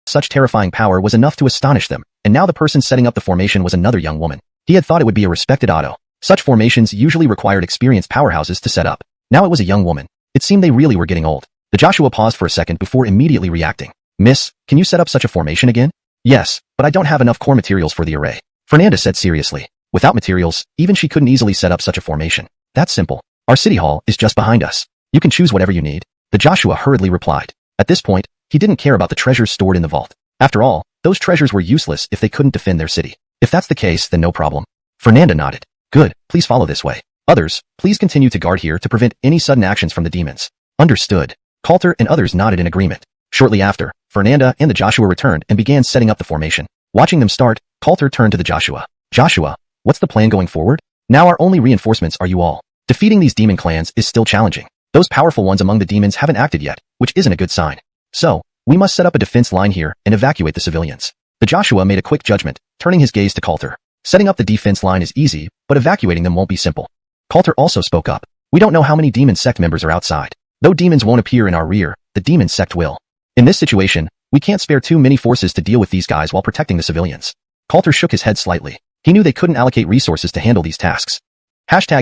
such terrifying power was enough to astonish them, and now the person setting up the formation was another young woman. He had thought it would be a respected Otto, Such formations usually required experienced powerhouses to set up. Now it was a young woman. It seemed they really were getting old. The Joshua paused for a second before immediately reacting. Miss, can you set up such a formation again? Yes, but I don't have enough core materials for the array. Fernanda said seriously. Without materials, even she couldn't easily set up such a formation. That's simple. Our city hall is just behind us. You can choose whatever you need. The Joshua hurriedly replied. At this point, he didn't care about the treasures stored in the vault. After all, those treasures were useless if they couldn't defend their city. If that's the case, then no problem. Fernanda nodded. Good, please follow this way. Others, please continue to guard here to prevent any sudden actions from the demons. Understood. Coulter and others nodded in agreement. Shortly after, Fernanda and the Joshua returned and began setting up the formation. Watching them start, Coulter turned to the Joshua. Joshua, what's the plan going forward? Now our only reinforcements are you all. Defeating these demon clans is still challenging. Those powerful ones among the demons haven't acted yet, which isn't a good sign. So, we must set up a defense line here and evacuate the civilians. The Joshua made a quick judgment, turning his gaze to Coulter. Setting up the defense line is easy, but evacuating them won't be simple. Coulter also spoke up. We don't know how many demon sect members are outside. Though demons won't appear in our rear, the demon sect will. In this situation, we can't spare too many forces to deal with these guys while protecting the civilians. Coulter shook his head slightly. He knew they couldn't allocate resources to handle these tasks. Chapter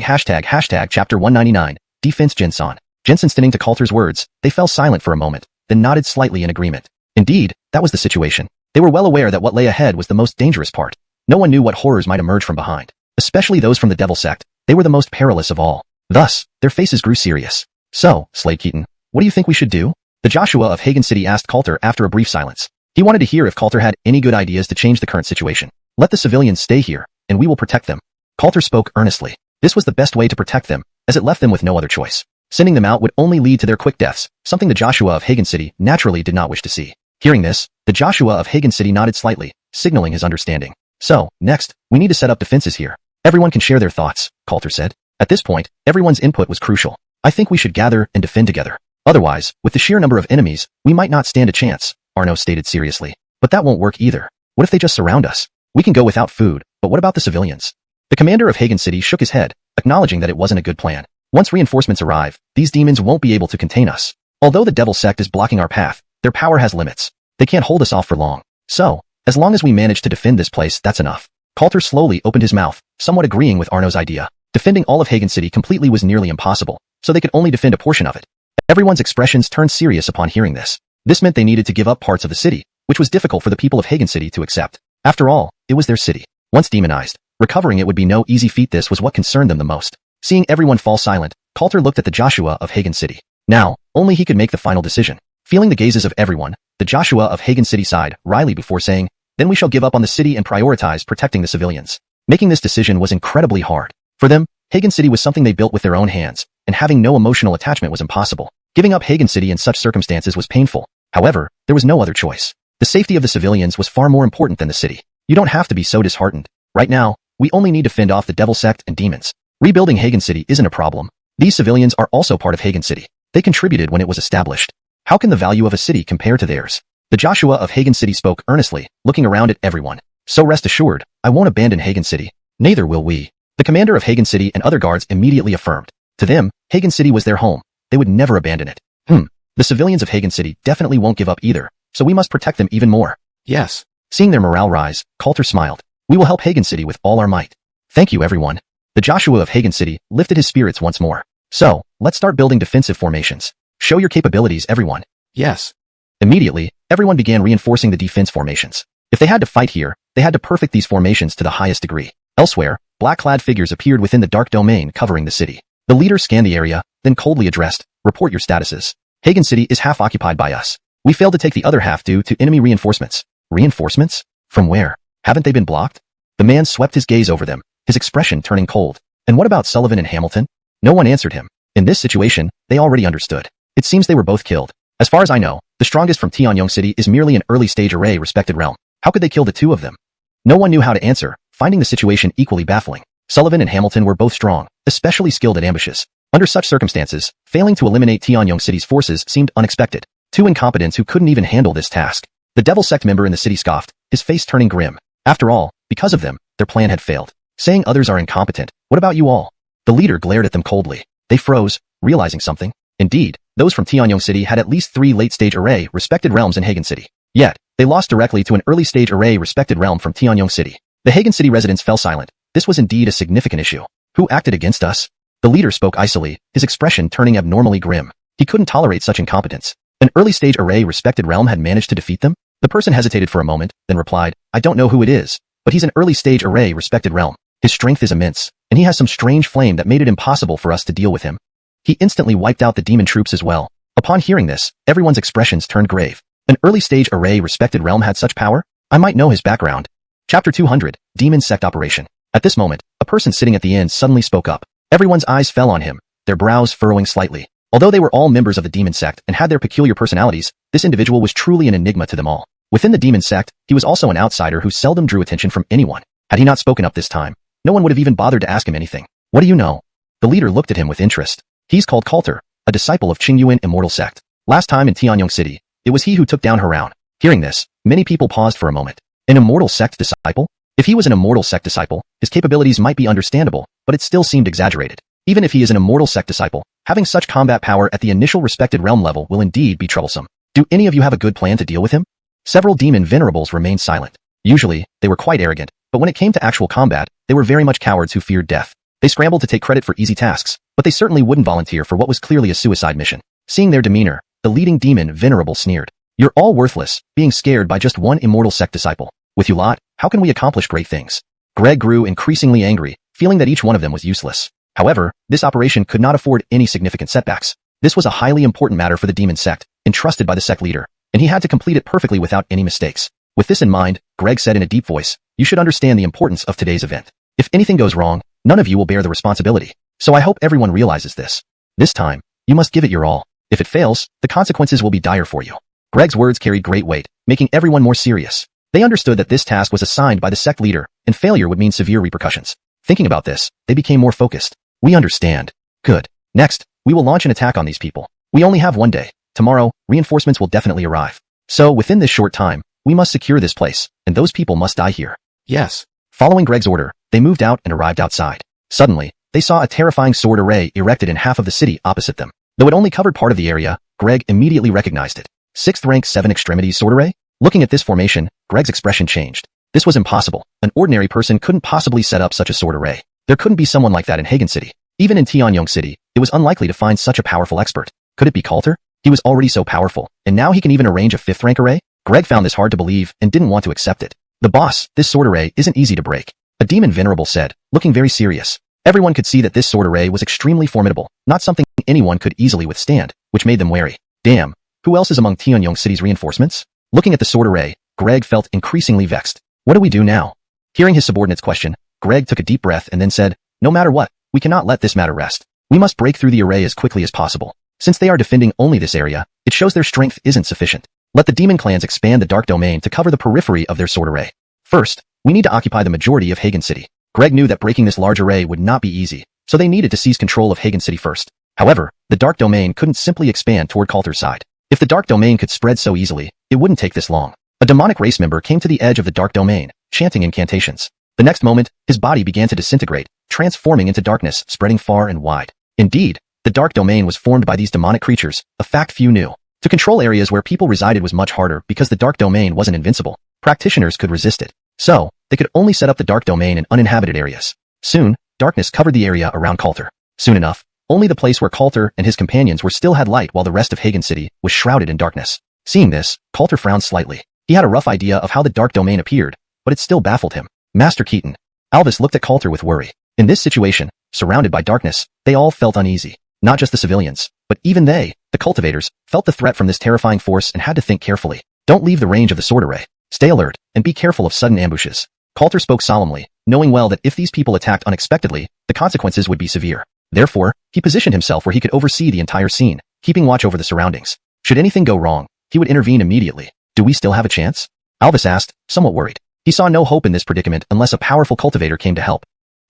199, Defense Jensen. Jensen stinning to Coulter's words, they fell silent for a moment, then nodded slightly in agreement. Indeed, that was the situation. They were well aware that what lay ahead was the most dangerous part. No one knew what horrors might emerge from behind. Especially those from the Devil Sect, they were the most perilous of all. Thus, their faces grew serious. So, Slade Keaton, what do you think we should do? The Joshua of Hagen City asked Coulter after a brief silence. He wanted to hear if Coulter had any good ideas to change the current situation. Let the civilians stay here, and we will protect them. Coulter spoke earnestly. This was the best way to protect them, as it left them with no other choice. Sending them out would only lead to their quick deaths, something the Joshua of Hagen City naturally did not wish to see. Hearing this, the Joshua of Hagen City nodded slightly, signaling his understanding. So, next, we need to set up defenses here. Everyone can share their thoughts, Coulter said. At this point, everyone's input was crucial. I think we should gather and defend together. Otherwise, with the sheer number of enemies, we might not stand a chance, Arno stated seriously. But that won't work either. What if they just surround us? We can go without food, but what about the civilians? The commander of Hagen City shook his head, acknowledging that it wasn't a good plan. Once reinforcements arrive, these demons won't be able to contain us. Although the Devil Sect is blocking our path, their power has limits. They can't hold us off for long. So, as long as we manage to defend this place, that's enough. Coulter slowly opened his mouth, somewhat agreeing with Arno's idea. Defending all of Hagen City completely was nearly impossible, so they could only defend a portion of it. Everyone's expressions turned serious upon hearing this. This meant they needed to give up parts of the city, which was difficult for the people of Hagen City to accept. After all, it was their city. Once demonized, recovering it would be no easy feat. This was what concerned them the most. Seeing everyone fall silent, Coulter looked at the Joshua of Hagen City. Now, only he could make the final decision. Feeling the gazes of everyone, the Joshua of Hagen City sighed wryly before saying, then we shall give up on the city and prioritize protecting the civilians. Making this decision was incredibly hard. For them, Hagen City was something they built with their own hands, and having no emotional attachment was impossible. Giving up Hagen City in such circumstances was painful. However, there was no other choice. The safety of the civilians was far more important than the city. You don't have to be so disheartened. Right now, we only need to fend off the Devil Sect and demons. Rebuilding Hagen City isn't a problem. These civilians are also part of Hagen City. They contributed when it was established. How can the value of a city compare to theirs? The Joshua of Hagen City spoke earnestly, looking around at everyone. So rest assured, I won't abandon Hagen City. Neither will we. The commander of Hagen City and other guards immediately affirmed. To them, Hagen City was their home. They would never abandon it. The civilians of Hagen City definitely won't give up either, so we must protect them even more. Yes. Seeing their morale rise, Coulter smiled. We will help Hagen City with all our might. Thank you, everyone. The Joshua of Hagen City lifted his spirits once more. So, let's start building defensive formations. Show your capabilities, everyone. Yes. Immediately, everyone began reinforcing the defense formations. If they had to fight here, they had to perfect these formations to the highest degree. Elsewhere, black-clad figures appeared within the dark domain covering the city. The leader scanned the area, then coldly addressed, report your statuses. Hagen City is half occupied by us. We failed to take the other half due to enemy reinforcements. Reinforcements? From where? Haven't they been blocked? The man swept his gaze over them, his expression turning cold. And what about Sullivan and Hamilton? No one answered him. In this situation, they already understood. It seems they were both killed. As far as I know, the strongest from Tianyong City is merely an early-stage array respected realm. How could they kill the two of them? No one knew how to answer, finding the situation equally baffling. Sullivan and Hamilton were both strong, especially skilled at ambushes. Under such circumstances, failing to eliminate Tianyong City's forces seemed unexpected. Two incompetents who couldn't even handle this task. The Devil Sect member in the city scoffed, his face turning grim. After all, because of them, their plan had failed. Saying others are incompetent, what about you all? The leader glared at them coldly. They froze, realizing something. Indeed, those from Tianyong City had at least 3 late-stage array respected realms in Hagen City. Yet, they lost directly to an early-stage array respected realm from Tianyong City. The Hagen City residents fell silent. This was indeed a significant issue. Who acted against us? The leader spoke icily, his expression turning abnormally grim. He couldn't tolerate such incompetence. An early-stage array respected realm had managed to defeat them? The person hesitated for a moment, then replied, I don't know who it is, but he's an early-stage array respected realm. His strength is immense, and he has some strange flame that made it impossible for us to deal with him. He instantly wiped out the demon troops as well. Upon hearing this, everyone's expressions turned grave. An early-stage array respected realm had such power? I might know his background. Chapter 200, Demon Sect Operation. At this moment, a person sitting at the end suddenly spoke up. Everyone's eyes fell on him, their brows furrowing slightly. Although they were all members of the demon sect and had their peculiar personalities, this individual was truly an enigma to them all. Within the demon sect, he was also an outsider who seldom drew attention from anyone. Had he not spoken up this time, no one would have even bothered to ask him anything. What do you know? The leader looked at him with interest. He's called Coulter, a disciple of Qingyuan Immortal Sect. Last time in Tianyong City, it was he who took down Haroun. Hearing this, many people paused for a moment. An Immortal Sect disciple? If he was an Immortal Sect disciple, his capabilities might be understandable, but it still seemed exaggerated. Even if he is an Immortal Sect disciple, having such combat power at the initial respected realm level will indeed be troublesome. Do any of you have a good plan to deal with him? Several demon venerables remained silent. Usually, they were quite arrogant, but when it came to actual combat, they were very much cowards who feared death. They scrambled to take credit for easy tasks, but they certainly wouldn't volunteer for what was clearly a suicide mission. Seeing their demeanor, the leading demon venerable sneered. You're all worthless, being scared by just one Immortal Sect disciple. With you lot, how can we accomplish great things? Greg grew increasingly angry, feeling that each one of them was useless. However, this operation could not afford any significant setbacks. This was a highly important matter for the demon sect, entrusted by the sect leader, and he had to complete it perfectly without any mistakes. With this in mind, Greg said in a deep voice, you should understand the importance of today's event. If anything goes wrong, none of you will bear the responsibility. So I hope everyone realizes this. This time, you must give it your all. If it fails, the consequences will be dire for you. Greg's words carried great weight, making everyone more serious. They understood that this task was assigned by the sect leader, and failure would mean severe repercussions. Thinking about this, they became more focused. We understand. Good. Next, we will launch an attack on these people. We only have one day. Tomorrow, reinforcements will definitely arrive. So, within this short time, we must secure this place, and those people must die here. Yes. Following Greg's order, they moved out and arrived outside. Suddenly, they saw a terrifying sword array erected in half of the city opposite them. Though it only covered part of the area, Greg immediately recognized it. 6th rank 7 extremities sword array? Looking at this formation, Greg's expression changed. This was impossible. An ordinary person couldn't possibly set up such a sword array. There couldn't be someone like that in Hagen City. Even in Tianyong City, it was unlikely to find such a powerful expert. Could it be Coulter? He was already so powerful, and now he can even arrange a 5th rank array? Greg found this hard to believe and didn't want to accept it. The boss, this sword array isn't easy to break. A demon venerable said, looking very serious. Everyone could see that this sword array was extremely formidable, not something anyone could easily withstand, which made them wary. Damn, who else is among Tianyong City's reinforcements? Looking at the sword array, Greg felt increasingly vexed. What do we do now? Hearing his subordinate's question, Greg took a deep breath and then said, no matter what, we cannot let this matter rest. We must break through the array as quickly as possible. Since they are defending only this area, it shows their strength isn't sufficient. Let the demon clans expand the dark domain to cover the periphery of their sword array. First, we need to occupy the majority of Hagen City. Greg knew that breaking this large array would not be easy, so they needed to seize control of Hagen City first. However, the dark domain couldn't simply expand toward Coulter's side. If the dark domain could spread so easily, it wouldn't take this long. A demonic race member came to the edge of the dark domain, chanting incantations. The next moment, his body began to disintegrate, transforming into darkness, spreading far and wide. Indeed, the dark domain was formed by these demonic creatures, a fact few knew. To control areas where people resided was much harder because the dark domain wasn't invincible. Practitioners could resist it. So, they could only set up the dark domain in uninhabited areas. Soon, darkness covered the area around Coulter. Soon enough, only the place where Coulter and his companions were still had light while the rest of Hagen City was shrouded in darkness. Seeing this, Coulter frowned slightly. He had a rough idea of how the dark domain appeared, but it still baffled him. Master Keaton. Alvis looked at Coulter with worry. In this situation, surrounded by darkness, they all felt uneasy. Not just the civilians, but even they, the cultivators, felt the threat from this terrifying force and had to think carefully. Don't leave the range of the sword array. Stay alert, and be careful of sudden ambushes. Coulter spoke solemnly, knowing well that if these people attacked unexpectedly, the consequences would be severe. Therefore, he positioned himself where he could oversee the entire scene, keeping watch over the surroundings. Should anything go wrong, he would intervene immediately. Do we still have a chance? Alvis asked, somewhat worried. He saw no hope in this predicament unless a powerful cultivator came to help.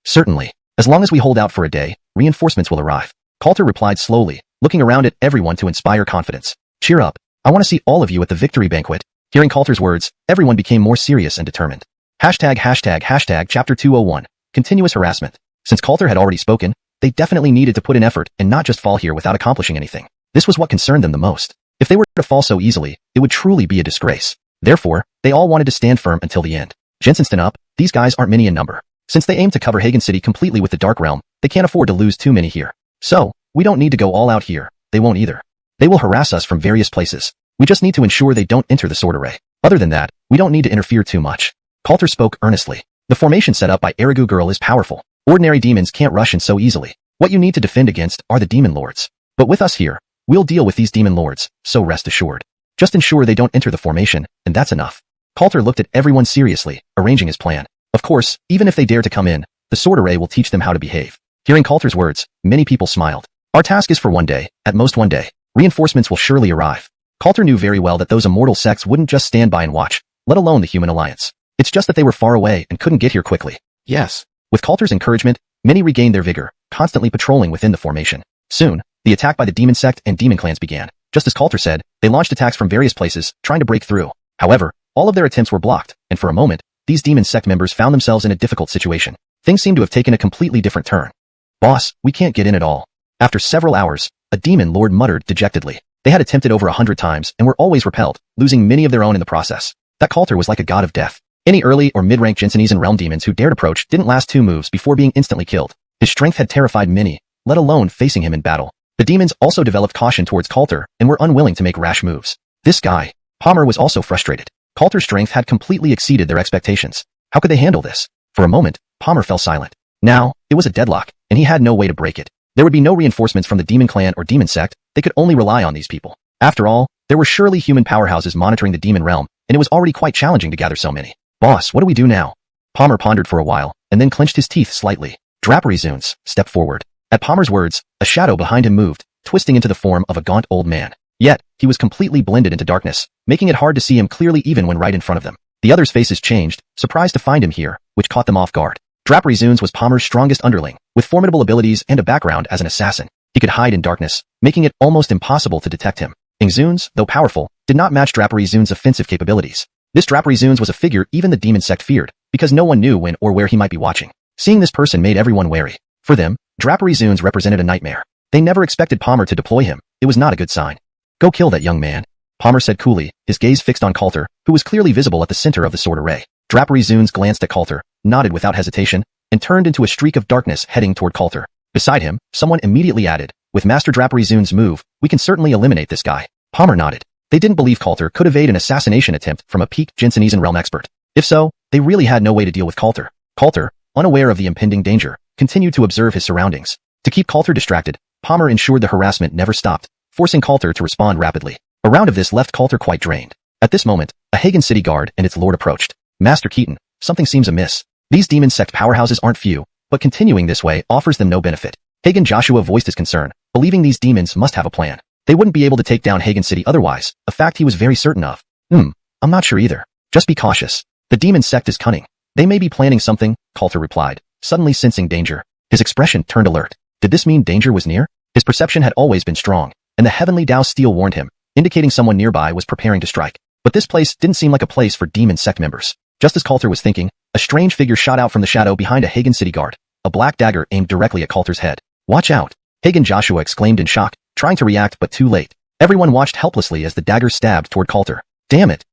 Certainly. As long as we hold out for a day, reinforcements will arrive. Coulter replied slowly, looking around at everyone to inspire confidence. Cheer up. I want to see all of you at the victory banquet. Hearing Coulter's words, everyone became more serious and determined. Chapter 201. Continuous harassment. Since Coulter had already spoken, they definitely needed to put in effort and not just fall here without accomplishing anything. This was what concerned them the most. If they were to fall so easily, it would truly be a disgrace. Therefore, they all wanted to stand firm until the end. Jensen, stand up. These guys aren't many in number. Since they aim to cover Hagen City completely with the Dark Realm, they can't afford to lose too many here. So, we don't need to go all out here. They won't either. They will harass us from various places. We just need to ensure they don't enter the sword array. Other than that, we don't need to interfere too much. Coulter spoke earnestly. The formation set up by Erigu Girl is powerful. Ordinary demons can't rush in so easily. What you need to defend against are the demon lords. But with us here, we'll deal with these demon lords, so rest assured. Just ensure they don't enter the formation, and that's enough. Coulter looked at everyone seriously, arranging his plan. Of course, even if they dare to come in, the sword array will teach them how to behave. Hearing Coulter's words, many people smiled. Our task is for one day, at most one day. Reinforcements will surely arrive. Coulter knew very well that those immortal sects wouldn't just stand by and watch, let alone the human alliance. It's just that they were far away and couldn't get here quickly. Yes. With Coulter's encouragement, many regained their vigor, constantly patrolling within the formation. Soon, the attack by the demon sect and demon clans began. Just as Coulter said, they launched attacks from various places, trying to break through. However, all of their attempts were blocked, and for a moment, these demon sect members found themselves in a difficult situation. Things seemed to have taken a completely different turn. Boss, we can't get in at all. After several hours, a demon lord muttered dejectedly. They had attempted over 100 times and were always repelled, losing many of their own in the process. That Coulter was like a god of death. Any early or mid-rank Jinsenese and realm demons who dared approach didn't last 2 moves before being instantly killed. His strength had terrified many, let alone facing him in battle. The demons also developed caution towards Coulter and were unwilling to make rash moves. This guy, Palmer, was also frustrated. Coulter's strength had completely exceeded their expectations. How could they handle this? For a moment, Palmer fell silent. Now, it was a deadlock, and he had no way to break it. There would be no reinforcements from the demon clan or demon sect. They could only rely on these people. After all, there were surely human powerhouses monitoring the demon realm, and it was already quite challenging to gather so many. Boss, what do we do now? Palmer pondered for a while, and then clenched his teeth slightly. Drapery Zunes, step forward. At Palmer's words, a shadow behind him moved, twisting into the form of a gaunt old man. Yet, he was completely blended into darkness, making it hard to see him clearly even when right in front of them. The others' faces changed, surprised to find him here, which caught them off guard. Drapery Zunes was Palmer's strongest underling, with formidable abilities and a background as an assassin. He could hide in darkness, making it almost impossible to detect him. Zunes, though powerful, did not match Drapery Zunes' offensive capabilities. This Drapery Zunes was a figure even the demon sect feared, because no one knew when or where he might be watching. Seeing this person made everyone wary. For them, Drapery Zunes represented a nightmare. They never expected Palmer to deploy him. It was not a good sign. Go kill that young man, Palmer said coolly, his gaze fixed on Coulter, who was clearly visible at the center of the sword array. Drapery Zunes glanced at Coulter, nodded without hesitation, and turned into a streak of darkness heading toward Coulter. Beside him, someone immediately added, with Master Drapery Zunes' move, we can certainly eliminate this guy. Palmer nodded. They didn't believe Coulter could evade an assassination attempt from a peak Jinsenese and realm expert. If so, they really had no way to deal with Coulter. Coulter, unaware of the impending danger, continued to observe his surroundings. To keep Coulter distracted, Palmer ensured the harassment never stopped, forcing Coulter to respond rapidly. A round of this left Coulter quite drained. At this moment, a Hagen City guard and its lord approached. Master Keaton, something seems amiss. These demon sect powerhouses aren't few, but continuing this way offers them no benefit. Hagen Joshua voiced his concern, believing these demons must have a plan. They wouldn't be able to take down Hagen City otherwise, a fact he was very certain of. I'm not sure either. Just be cautious. The demon sect is cunning. They may be planning something, Coulter replied, suddenly sensing danger. His expression turned alert. Did this mean danger was near? His perception had always been strong, and the heavenly Dao steel warned him, indicating someone nearby was preparing to strike. But this place didn't seem like a place for demon sect members. Just as Coulter was thinking, a strange figure shot out from the shadow behind a Hagen City guard, a black dagger aimed directly at Coulter's head. Watch out! Hagen Joshua exclaimed in shock, trying to react but too late. Everyone watched helplessly as the dagger stabbed toward Coulter. Damn it!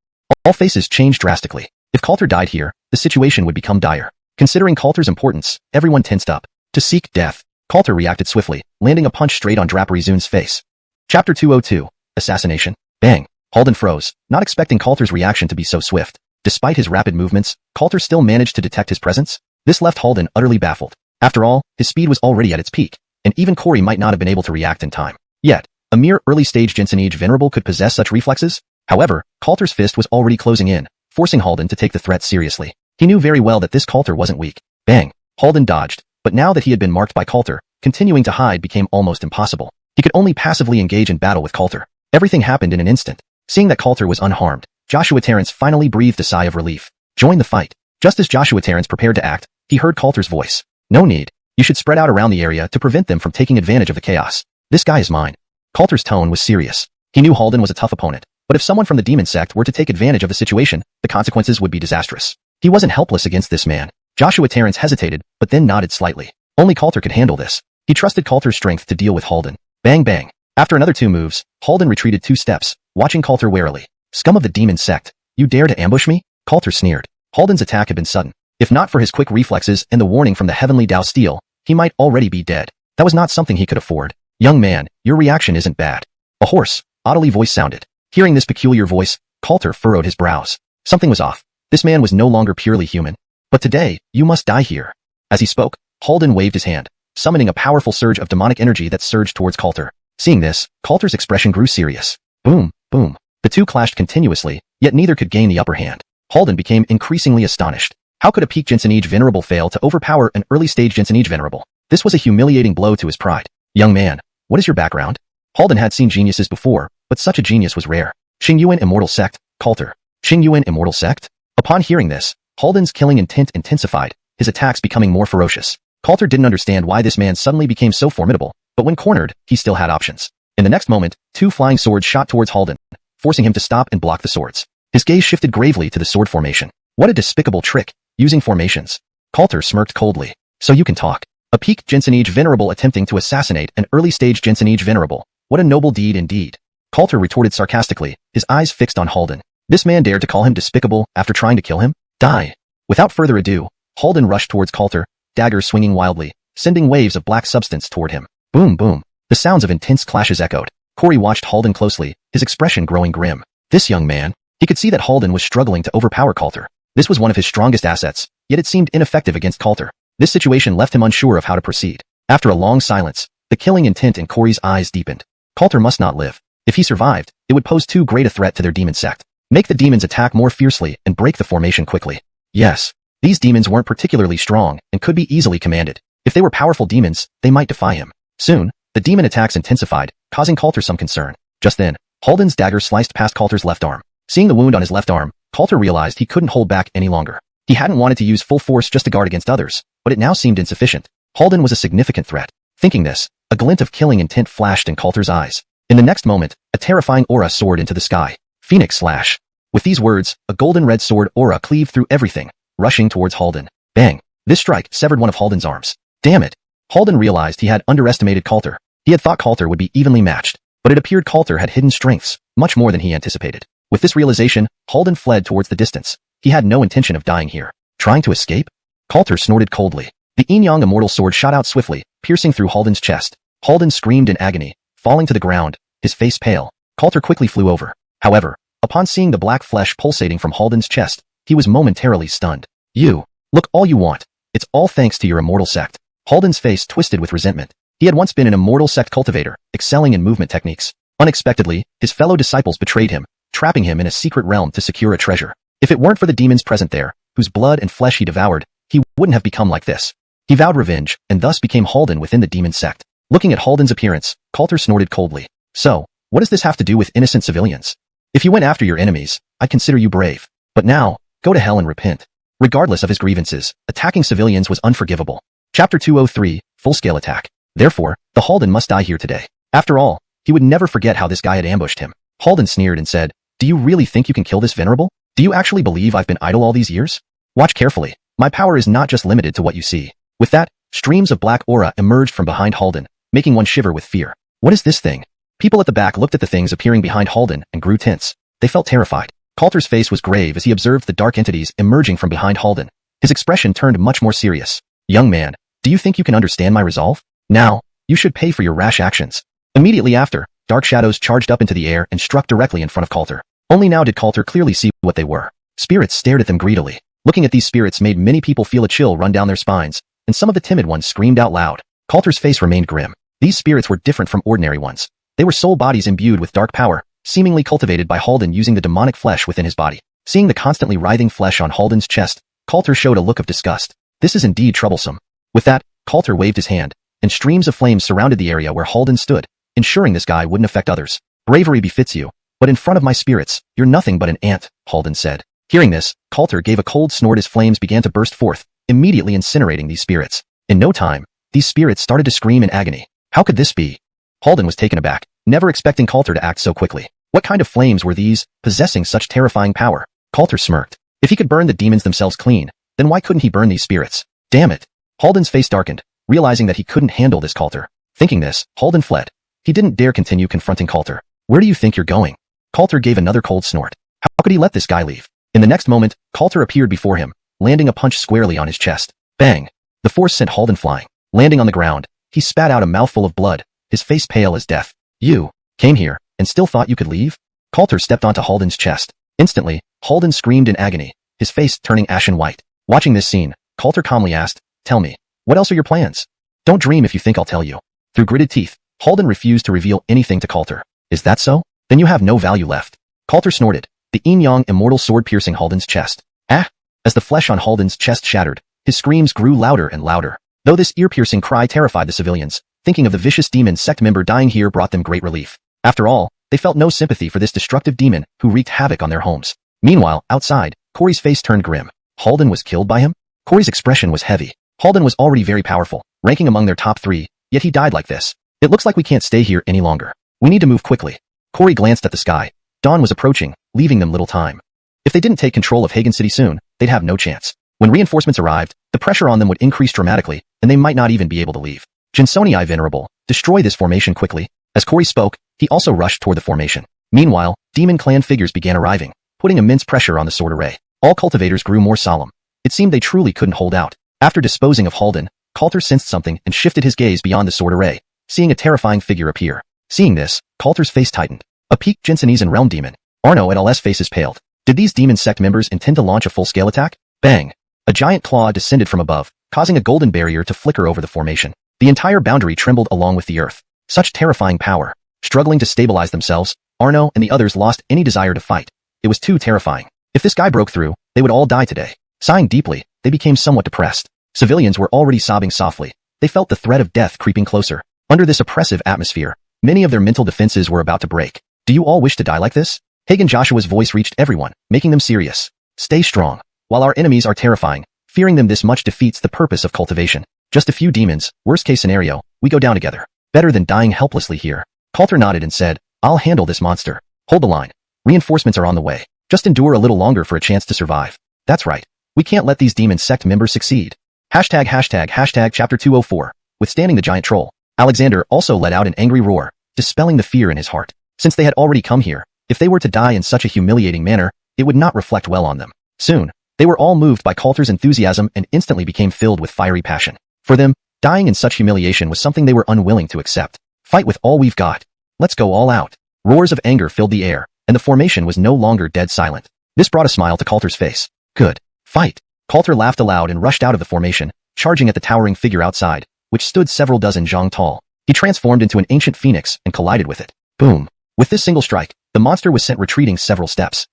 All faces changed drastically. If Coulter died here, the situation would become dire. Considering Coulter's importance, everyone tensed up. To seek death, Coulter reacted swiftly, landing a punch straight on Drapery Zunes' face. Chapter 202. Assassination. Bang! Halden froze, not expecting Coulter's reaction to be so swift. Despite his rapid movements, Coulter still managed to detect his presence. This left Halden utterly baffled. After all, his speed was already at its peak, and even Corey might not have been able to react in time. Yet, a mere early-stage Jinsenese venerable could possess such reflexes? However, Coulter's fist was already closing in, forcing Halden to take the threat seriously. He knew very well that this Coulter wasn't weak. Bang! Halden dodged, but now that he had been marked by Coulter, continuing to hide became almost impossible. He could only passively engage in battle with Coulter. Everything happened in an instant. Seeing that Coulter was unharmed, Joshua Terrence finally breathed a sigh of relief. Join the fight. Just as Joshua Terrence prepared to act, he heard Coulter's voice. No need. You should spread out around the area to prevent them from taking advantage of the chaos. This guy is mine. Coulter's tone was serious. He knew Halden was a tough opponent, but if someone from the demon sect were to take advantage of the situation, the consequences would be disastrous. He wasn't helpless against this man. Joshua Terrence hesitated, but then nodded slightly. Only Coulter could handle this. He trusted Coulter's strength to deal with Halden. Bang bang. After another 2 moves, Halden retreated 2 steps, watching Coulter warily. Scum of the demon sect, you dare to ambush me? Coulter sneered. Halden's attack had been sudden. If not for his quick reflexes and the warning from the heavenly Dao steel, he might already be dead. That was not something he could afford. Young man, your reaction isn't bad. A hoarse, oddly voice sounded. Hearing this peculiar voice, Coulter furrowed his brows. Something was off. This man was no longer purely human. But today, you must die here. As he spoke, Halden waved his hand, summoning a powerful surge of demonic energy that surged towards Coulter. Seeing this, Coulter's expression grew serious. Boom, boom. The two clashed continuously, yet neither could gain the upper hand. Halden became increasingly astonished. How could a peak Jinsenage Venerable fail to overpower an early-stage Jinsenage Venerable? This was a humiliating blow to his pride. Young man, what is your background? Halden had seen geniuses before, but such a genius was rare. Xingyuan Immortal Sect, Coulter. Xingyuan Immortal Sect? Upon hearing this, Halden's killing intent intensified, his attacks becoming more ferocious. Coulter didn't understand why this man suddenly became so formidable, but when cornered, he still had options. In the next moment, two flying swords shot towards Halden, forcing him to stop and block the swords. His gaze shifted gravely to the sword formation. What a despicable trick, using formations. Coulter smirked coldly. So you can talk. A peak Jinsenage Venerable attempting to assassinate an early-stage Jinsenage Venerable. What a noble deed indeed. Coulter retorted sarcastically, his eyes fixed on Halden. This man dared to call him despicable after trying to kill him? Die. Without further ado, Halden rushed towards Coulter, daggers swinging wildly, sending waves of black substance toward him. Boom, boom. The sounds of intense clashes echoed. Corey watched Halden closely, his expression growing grim. This young man, he could see that Halden was struggling to overpower Coulter. This was one of his strongest assets, yet it seemed ineffective against Coulter. This situation left him unsure of how to proceed. After a long silence, the killing intent in Corey's eyes deepened. Coulter must not live. If he survived, it would pose too great a threat to their demon sect. Make the demons attack more fiercely and break the formation quickly. Yes, these demons weren't particularly strong and could be easily commanded. If they were powerful demons, they might defy him. Soon, the demon attacks intensified, causing Coulter some concern. Just then, Halden's dagger sliced past Coulter's left arm. Seeing the wound on his left arm, Coulter realized he couldn't hold back any longer. He hadn't wanted to use full force just to guard against others, but it now seemed insufficient. Halden was a significant threat. Thinking this, a glint of killing intent flashed in Coulter's eyes. In the next moment, a terrifying aura soared into the sky. Phoenix Slash. With these words, a golden-red sword aura cleaved through everything, rushing towards Halden. Bang! This strike severed one of Halden's arms. Damn it! Halden realized he had underestimated Coulter. He had thought Coulter would be evenly matched, but it appeared Coulter had hidden strengths, much more than he anticipated. With this realization, Halden fled towards the distance. He had no intention of dying here. Trying to escape? Coulter snorted coldly. The Yin-Yang Immortal Sword shot out swiftly, piercing through Halden's chest. Halden screamed in agony, falling to the ground, his face pale. Coulter quickly flew over. However, upon seeing the black flesh pulsating from Halden's chest, he was momentarily stunned. You, look all you want. It's all thanks to your immortal sect. Halden's face twisted with resentment. He had once been an immortal sect cultivator, excelling in movement techniques. Unexpectedly, his fellow disciples betrayed him, trapping him in a secret realm to secure a treasure. If it weren't for the demons present there, whose blood and flesh he devoured, he wouldn't have become like this. He vowed revenge, and thus became Halden within the demon sect. Looking at Halden's appearance, Coulter snorted coldly. So, what does this have to do with innocent civilians? If you went after your enemies, I'd consider you brave. But now, go to hell and repent. Regardless of his grievances, attacking civilians was unforgivable. Chapter 203, Full-Scale Attack. Therefore, the Halden must die here today. After all, he would never forget how this guy had ambushed him. Halden sneered and said, Do you really think you can kill this venerable? Do you actually believe I've been idle all these years? Watch carefully. My power is not just limited to what you see. With that, streams of black aura emerged from behind Halden, making one shiver with fear. What is this thing? People at the back looked at the things appearing behind Halden and grew tense. They felt terrified. Coulter's face was grave as he observed the dark entities emerging from behind Halden. His expression turned much more serious. Young man, do you think you can understand my resolve? Now, you should pay for your rash actions. Immediately after, dark shadows charged up into the air and struck directly in front of Coulter. Only now did Coulter clearly see what they were. Spirits stared at them greedily. Looking at these spirits made many people feel a chill run down their spines, and some of the timid ones screamed out loud. Coulter's face remained grim. These spirits were different from ordinary ones. They were soul bodies imbued with dark power, seemingly cultivated by Halden using the demonic flesh within his body. Seeing the constantly writhing flesh on Halden's chest, Coulter showed a look of disgust. This is indeed troublesome. With that, Coulter waved his hand, and streams of flames surrounded the area where Halden stood, ensuring this guy wouldn't affect others. Bravery befits you, but in front of my spirits, you're nothing but an ant, Halden said. Hearing this, Coulter gave a cold snort as flames began to burst forth, immediately incinerating these spirits. In no time, these spirits started to scream in agony. How could this be? Halden was taken aback, never expecting Coulter to act so quickly. What kind of flames were these, possessing such terrifying power? Coulter smirked. If he could burn the demons themselves clean, then why couldn't he burn these spirits? Damn it! Halden's face darkened, realizing that he couldn't handle this Coulter. Thinking this, Halden fled. He didn't dare continue confronting Coulter. Where do you think you're going? Coulter gave another cold snort. How could he let this guy leave? In the next moment, Coulter appeared before him, landing a punch squarely on his chest. Bang! The force sent Halden flying. Landing on the ground, he spat out a mouthful of blood, his face pale as death. You came here and still thought you could leave? Coulter stepped onto Halden's chest. Instantly, Halden screamed in agony, his face turning ashen white. Watching this scene, Coulter calmly asked, "Tell me, what else are your plans? Don't dream if you think I'll tell you." Through gritted teeth, Halden refused to reveal anything to Coulter. "Is that so? Then you have no value left." Coulter snorted, the yin-yang immortal sword piercing Halden's chest. Ah! As the flesh on Halden's chest shattered, his screams grew louder and louder. Though this ear-piercing cry terrified the civilians, thinking of the vicious demon sect member dying here brought them great relief. After all, they felt no sympathy for this destructive demon who wreaked havoc on their homes. Meanwhile, outside, Corey's face turned grim. Halden was killed by him? Corey's expression was heavy. Halden was already very powerful, ranking among their top 3, yet he died like this. It looks like we can't stay here any longer. We need to move quickly. Corey glanced at the sky. Dawn was approaching, leaving them little time. If they didn't take control of Hagen City soon, they'd have no chance. When reinforcements arrived, the pressure on them would increase dramatically, and they might not even be able to leave. Jinsonii Venerable, destroy this formation quickly. As Corey spoke, he also rushed toward the formation. Meanwhile, demon clan figures began arriving, putting immense pressure on the sword array. All cultivators grew more solemn. It seemed they truly couldn't hold out. After disposing of Halden, Coulter sensed something and shifted his gaze beyond the sword array, seeing a terrifying figure appear. Seeing this, Coulter's face tightened. A peaked Jinsenese and realm demon. Arno et al.'s faces paled. Did these demon sect members intend to launch a full-scale attack? Bang! A giant claw descended from above, causing a golden barrier to flicker over the formation. The entire boundary trembled along with the earth. Such terrifying power. Struggling to stabilize themselves, Arno and the others lost any desire to fight. It was too terrifying. If this guy broke through, they would all die today. Sighing deeply, they became somewhat depressed. Civilians were already sobbing softly. They felt the threat of death creeping closer. Under this oppressive atmosphere, many of their mental defenses were about to break. Do you all wish to die like this? Hagen Joshua's voice reached everyone, making them serious. Stay strong. While our enemies are terrifying, fearing them this much defeats the purpose of cultivation. Just a few demons, worst case scenario, we go down together. Better than dying helplessly here. Coulter nodded and said, I'll handle this monster. Hold the line. Reinforcements are on the way. Just endure a little longer for a chance to survive. That's right. We can't let these demon sect members succeed. Hashtag chapter 204. Withstanding the giant troll. Alexander also let out an angry roar, dispelling the fear in his heart. Since they had already come here, if they were to die in such a humiliating manner, it would not reflect well on them. Soon, they were all moved by Coulter's enthusiasm and instantly became filled with fiery passion. For them, dying in such humiliation was something they were unwilling to accept. Fight with all we've got. Let's go all out. Roars of anger filled the air, and the formation was no longer dead silent. This brought a smile to Coulter's face. Good. Fight. Coulter laughed aloud and rushed out of the formation, charging at the towering figure outside, which stood several dozen zhang tall. He transformed into an ancient phoenix and collided with it. Boom. With this single strike, the monster was sent retreating several steps.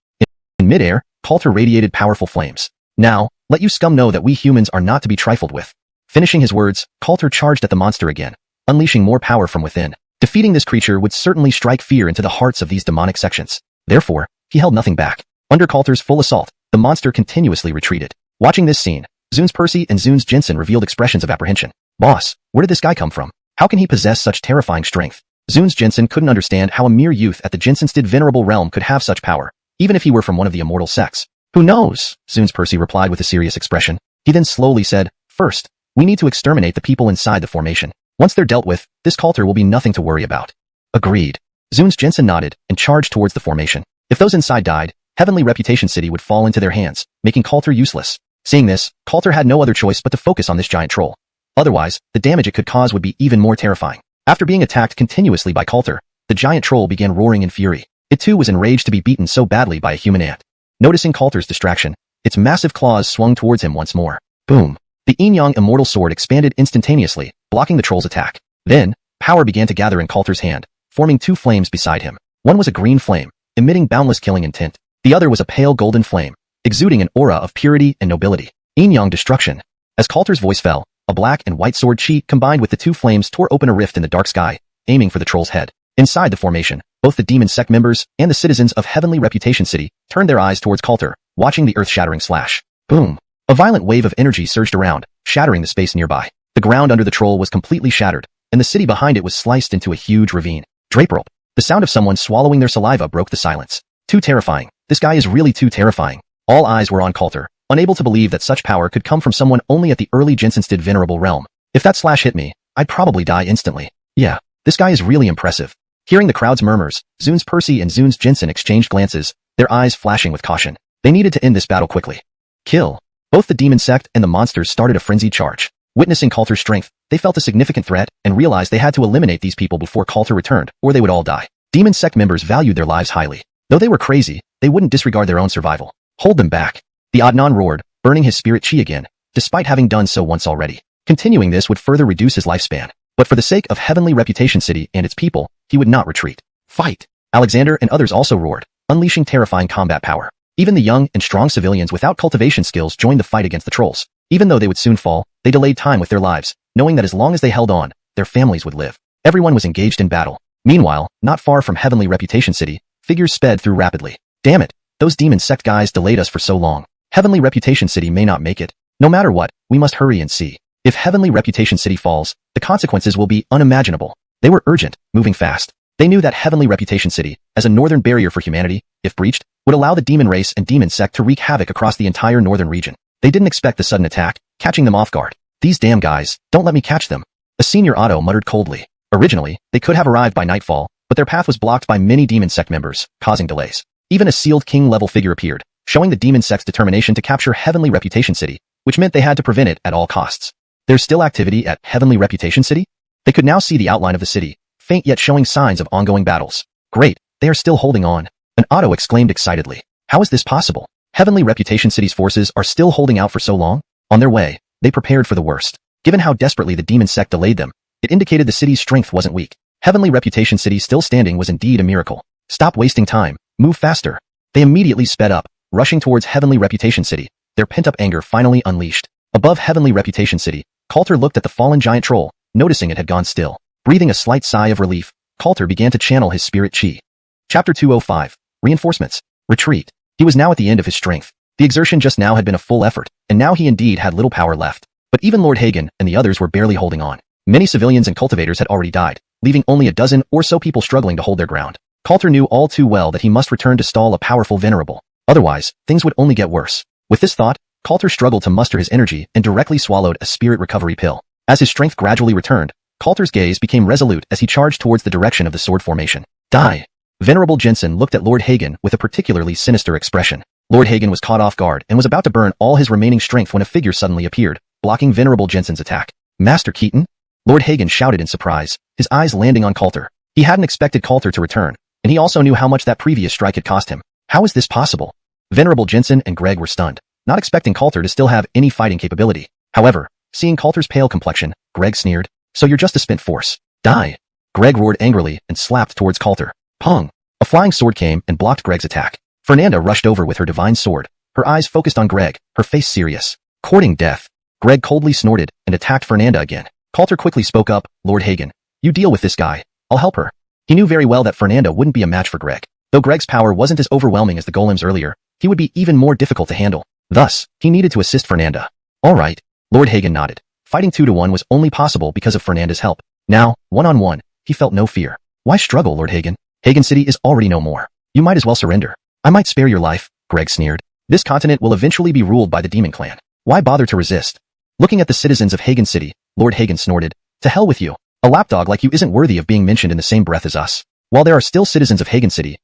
In midair, Coulter radiated powerful flames. Now, let you scum know that we humans are not to be trifled with. Finishing his words, Coulter charged at the monster again, unleashing more power from within. Defeating this creature would certainly strike fear into the hearts of these demonic sections. Therefore, he held nothing back. Under Coulter's full assault, the monster continuously retreated. Watching this scene, Zunes Percy and Zunes Jensen revealed expressions of apprehension. Boss, where did this guy come from? How can he possess such terrifying strength? Zunes Jensen couldn't understand how a mere youth at the Jensenstead Venerable Realm could have such power, even if he were from one of the immortal sects. Who knows? Zunes Percy replied with a serious expression. He then slowly said, First, we need to exterminate the people inside the formation. Once they're dealt with, this Coulter will be nothing to worry about. Agreed. Zunes Jensen nodded and charged towards the formation. If those inside died, Heavenly Reputation City would fall into their hands, making Coulter useless. Seeing this, Coulter had no other choice but to focus on this giant troll. Otherwise, the damage it could cause would be even more terrifying. After being attacked continuously by Coulter, the giant troll began roaring in fury. It too was enraged to be beaten so badly by a human ant. Noticing Coulter's distraction, its massive claws swung towards him once more. Boom. The yin-yang immortal sword expanded instantaneously, blocking the troll's attack. Then, power began to gather in Coulter's hand, forming two flames beside him. One was a green flame, emitting boundless killing intent. The other was a pale golden flame, exuding an aura of purity and nobility. Yin-yang destruction. As Coulter's voice fell, a black and white sword chi combined with the two flames tore open a rift in the dark sky, aiming for the troll's head. Inside the formation, both the demon sect members and the citizens of Heavenly Reputation City turned their eyes towards Coulter, watching the earth-shattering slash. Boom. A violent wave of energy surged around, shattering the space nearby. The ground under the troll was completely shattered, and the city behind it was sliced into a huge ravine. Draperl. The sound of someone swallowing their saliva broke the silence. Too terrifying. This guy is really too terrifying. All eyes were on Coulter, unable to believe that such power could come from someone only at the early Jensenstead Venerable Realm. If that slash hit me, I'd probably die instantly. Yeah, this guy is really impressive. Hearing the crowd's murmurs, Zunes Percy and Zunes Jensen exchanged glances, their eyes flashing with caution. They needed to end this battle quickly. Kill. Both the demon sect and the monsters started a frenzied charge. Witnessing Coulter's strength, they felt a significant threat and realized they had to eliminate these people before Coulter returned, or they would all die. Demon sect members valued their lives highly. Though they were crazy, they wouldn't disregard their own survival. Hold them back. The Adnan roared, burning his spirit chi again, despite having done so once already. Continuing this would further reduce his lifespan. But for the sake of Heavenly Reputation City and its people, he would not retreat. Fight! Alexander and others also roared, unleashing terrifying combat power. Even the young and strong civilians without cultivation skills joined the fight against the trolls. Even though they would soon fall, they delayed time with their lives, knowing that as long as they held on, their families would live. Everyone was engaged in battle. Meanwhile, not far from Heavenly Reputation City, figures sped through rapidly. Damn it! Those demon sect guys delayed us for so long. Heavenly Reputation City may not make it. No matter what, we must hurry and see. If Heavenly Reputation City falls, the consequences will be unimaginable. They were urgent, moving fast. They knew that Heavenly Reputation City, as a northern barrier for humanity, if breached, would allow the demon race and demon sect to wreak havoc across the entire northern region. They didn't expect the sudden attack, catching them off guard. These damn guys, don't let me catch them. A senior Otto muttered coldly. Originally, they could have arrived by nightfall, but their path was blocked by many demon sect members, causing delays. Even a sealed king-level figure appeared, showing the demon sect's determination to capture Heavenly Reputation City, which meant they had to prevent it at all costs. There's still activity at Heavenly Reputation City? They could now see the outline of the city, faint yet showing signs of ongoing battles. Great, they are still holding on. An Otto exclaimed excitedly. How is this possible? Heavenly Reputation City's forces are still holding out for so long? On their way, they prepared for the worst. Given how desperately the demon sect delayed them, it indicated the city's strength wasn't weak. Heavenly Reputation City still standing was indeed a miracle. Stop wasting time, move faster. They immediately sped up, rushing towards Heavenly Reputation City, their pent-up anger finally unleashed. Above Heavenly Reputation City, Coulter looked at the fallen giant troll, noticing it had gone still. Breathing a slight sigh of relief, Coulter began to channel his spirit chi. Chapter 205. Reinforcements. Retreat. He was now at the end of his strength. The exertion just now had been a full effort, and now he indeed had little power left. But even Lord Hagen and the others were barely holding on. Many civilians and cultivators had already died, leaving only a dozen or so people struggling to hold their ground. Coulter knew all too well that he must return to stall a powerful venerable. Otherwise, things would only get worse. With this thought, Coulter struggled to muster his energy and directly swallowed a spirit recovery pill. As his strength gradually returned, Coulter's gaze became resolute as he charged towards the direction of the sword formation. Die! Venerable Jensen looked at Lord Hagen with a particularly sinister expression. Lord Hagen was caught off guard and was about to burn all his remaining strength when a figure suddenly appeared, blocking Venerable Jensen's attack. Master Keaton? Lord Hagen shouted in surprise, his eyes landing on Coulter. He hadn't expected Coulter to return, and he also knew how much that previous strike had cost him. How is this possible? Venerable Jensen and Greg were stunned, not expecting Coulter to still have any fighting capability. However, seeing Coulter's pale complexion, Greg sneered, so you're just a spent force. Die! Greg roared angrily and slapped towards Coulter. Pong! A flying sword came and blocked Greg's attack. Fernanda rushed over with her divine sword, her eyes focused on Greg, her face serious. Courting death. Greg coldly snorted and attacked Fernanda again. Coulter quickly spoke up, Lord Hagen. You deal with this guy. I'll help her. He knew very well that Fernanda wouldn't be a match for Greg. Though Greg's power wasn't as overwhelming as the golems earlier, he would be even more difficult to handle. Thus, he needed to assist Fernanda. All right. Lord Hagen nodded. Fighting 2-1 was only possible because of Fernanda's help. Now, 1-on-1, he felt no fear. Why struggle, Lord Hagen? Hagen City is already no more. You might as well surrender. I might spare your life, Greg sneered. This continent will eventually be ruled by the demon clan. Why bother to resist? Looking at the citizens of Hagen City, Lord Hagen snorted. To hell with you. A lapdog like you isn't worthy of being mentioned in the same breath as us. While there are still citizens of Hagen City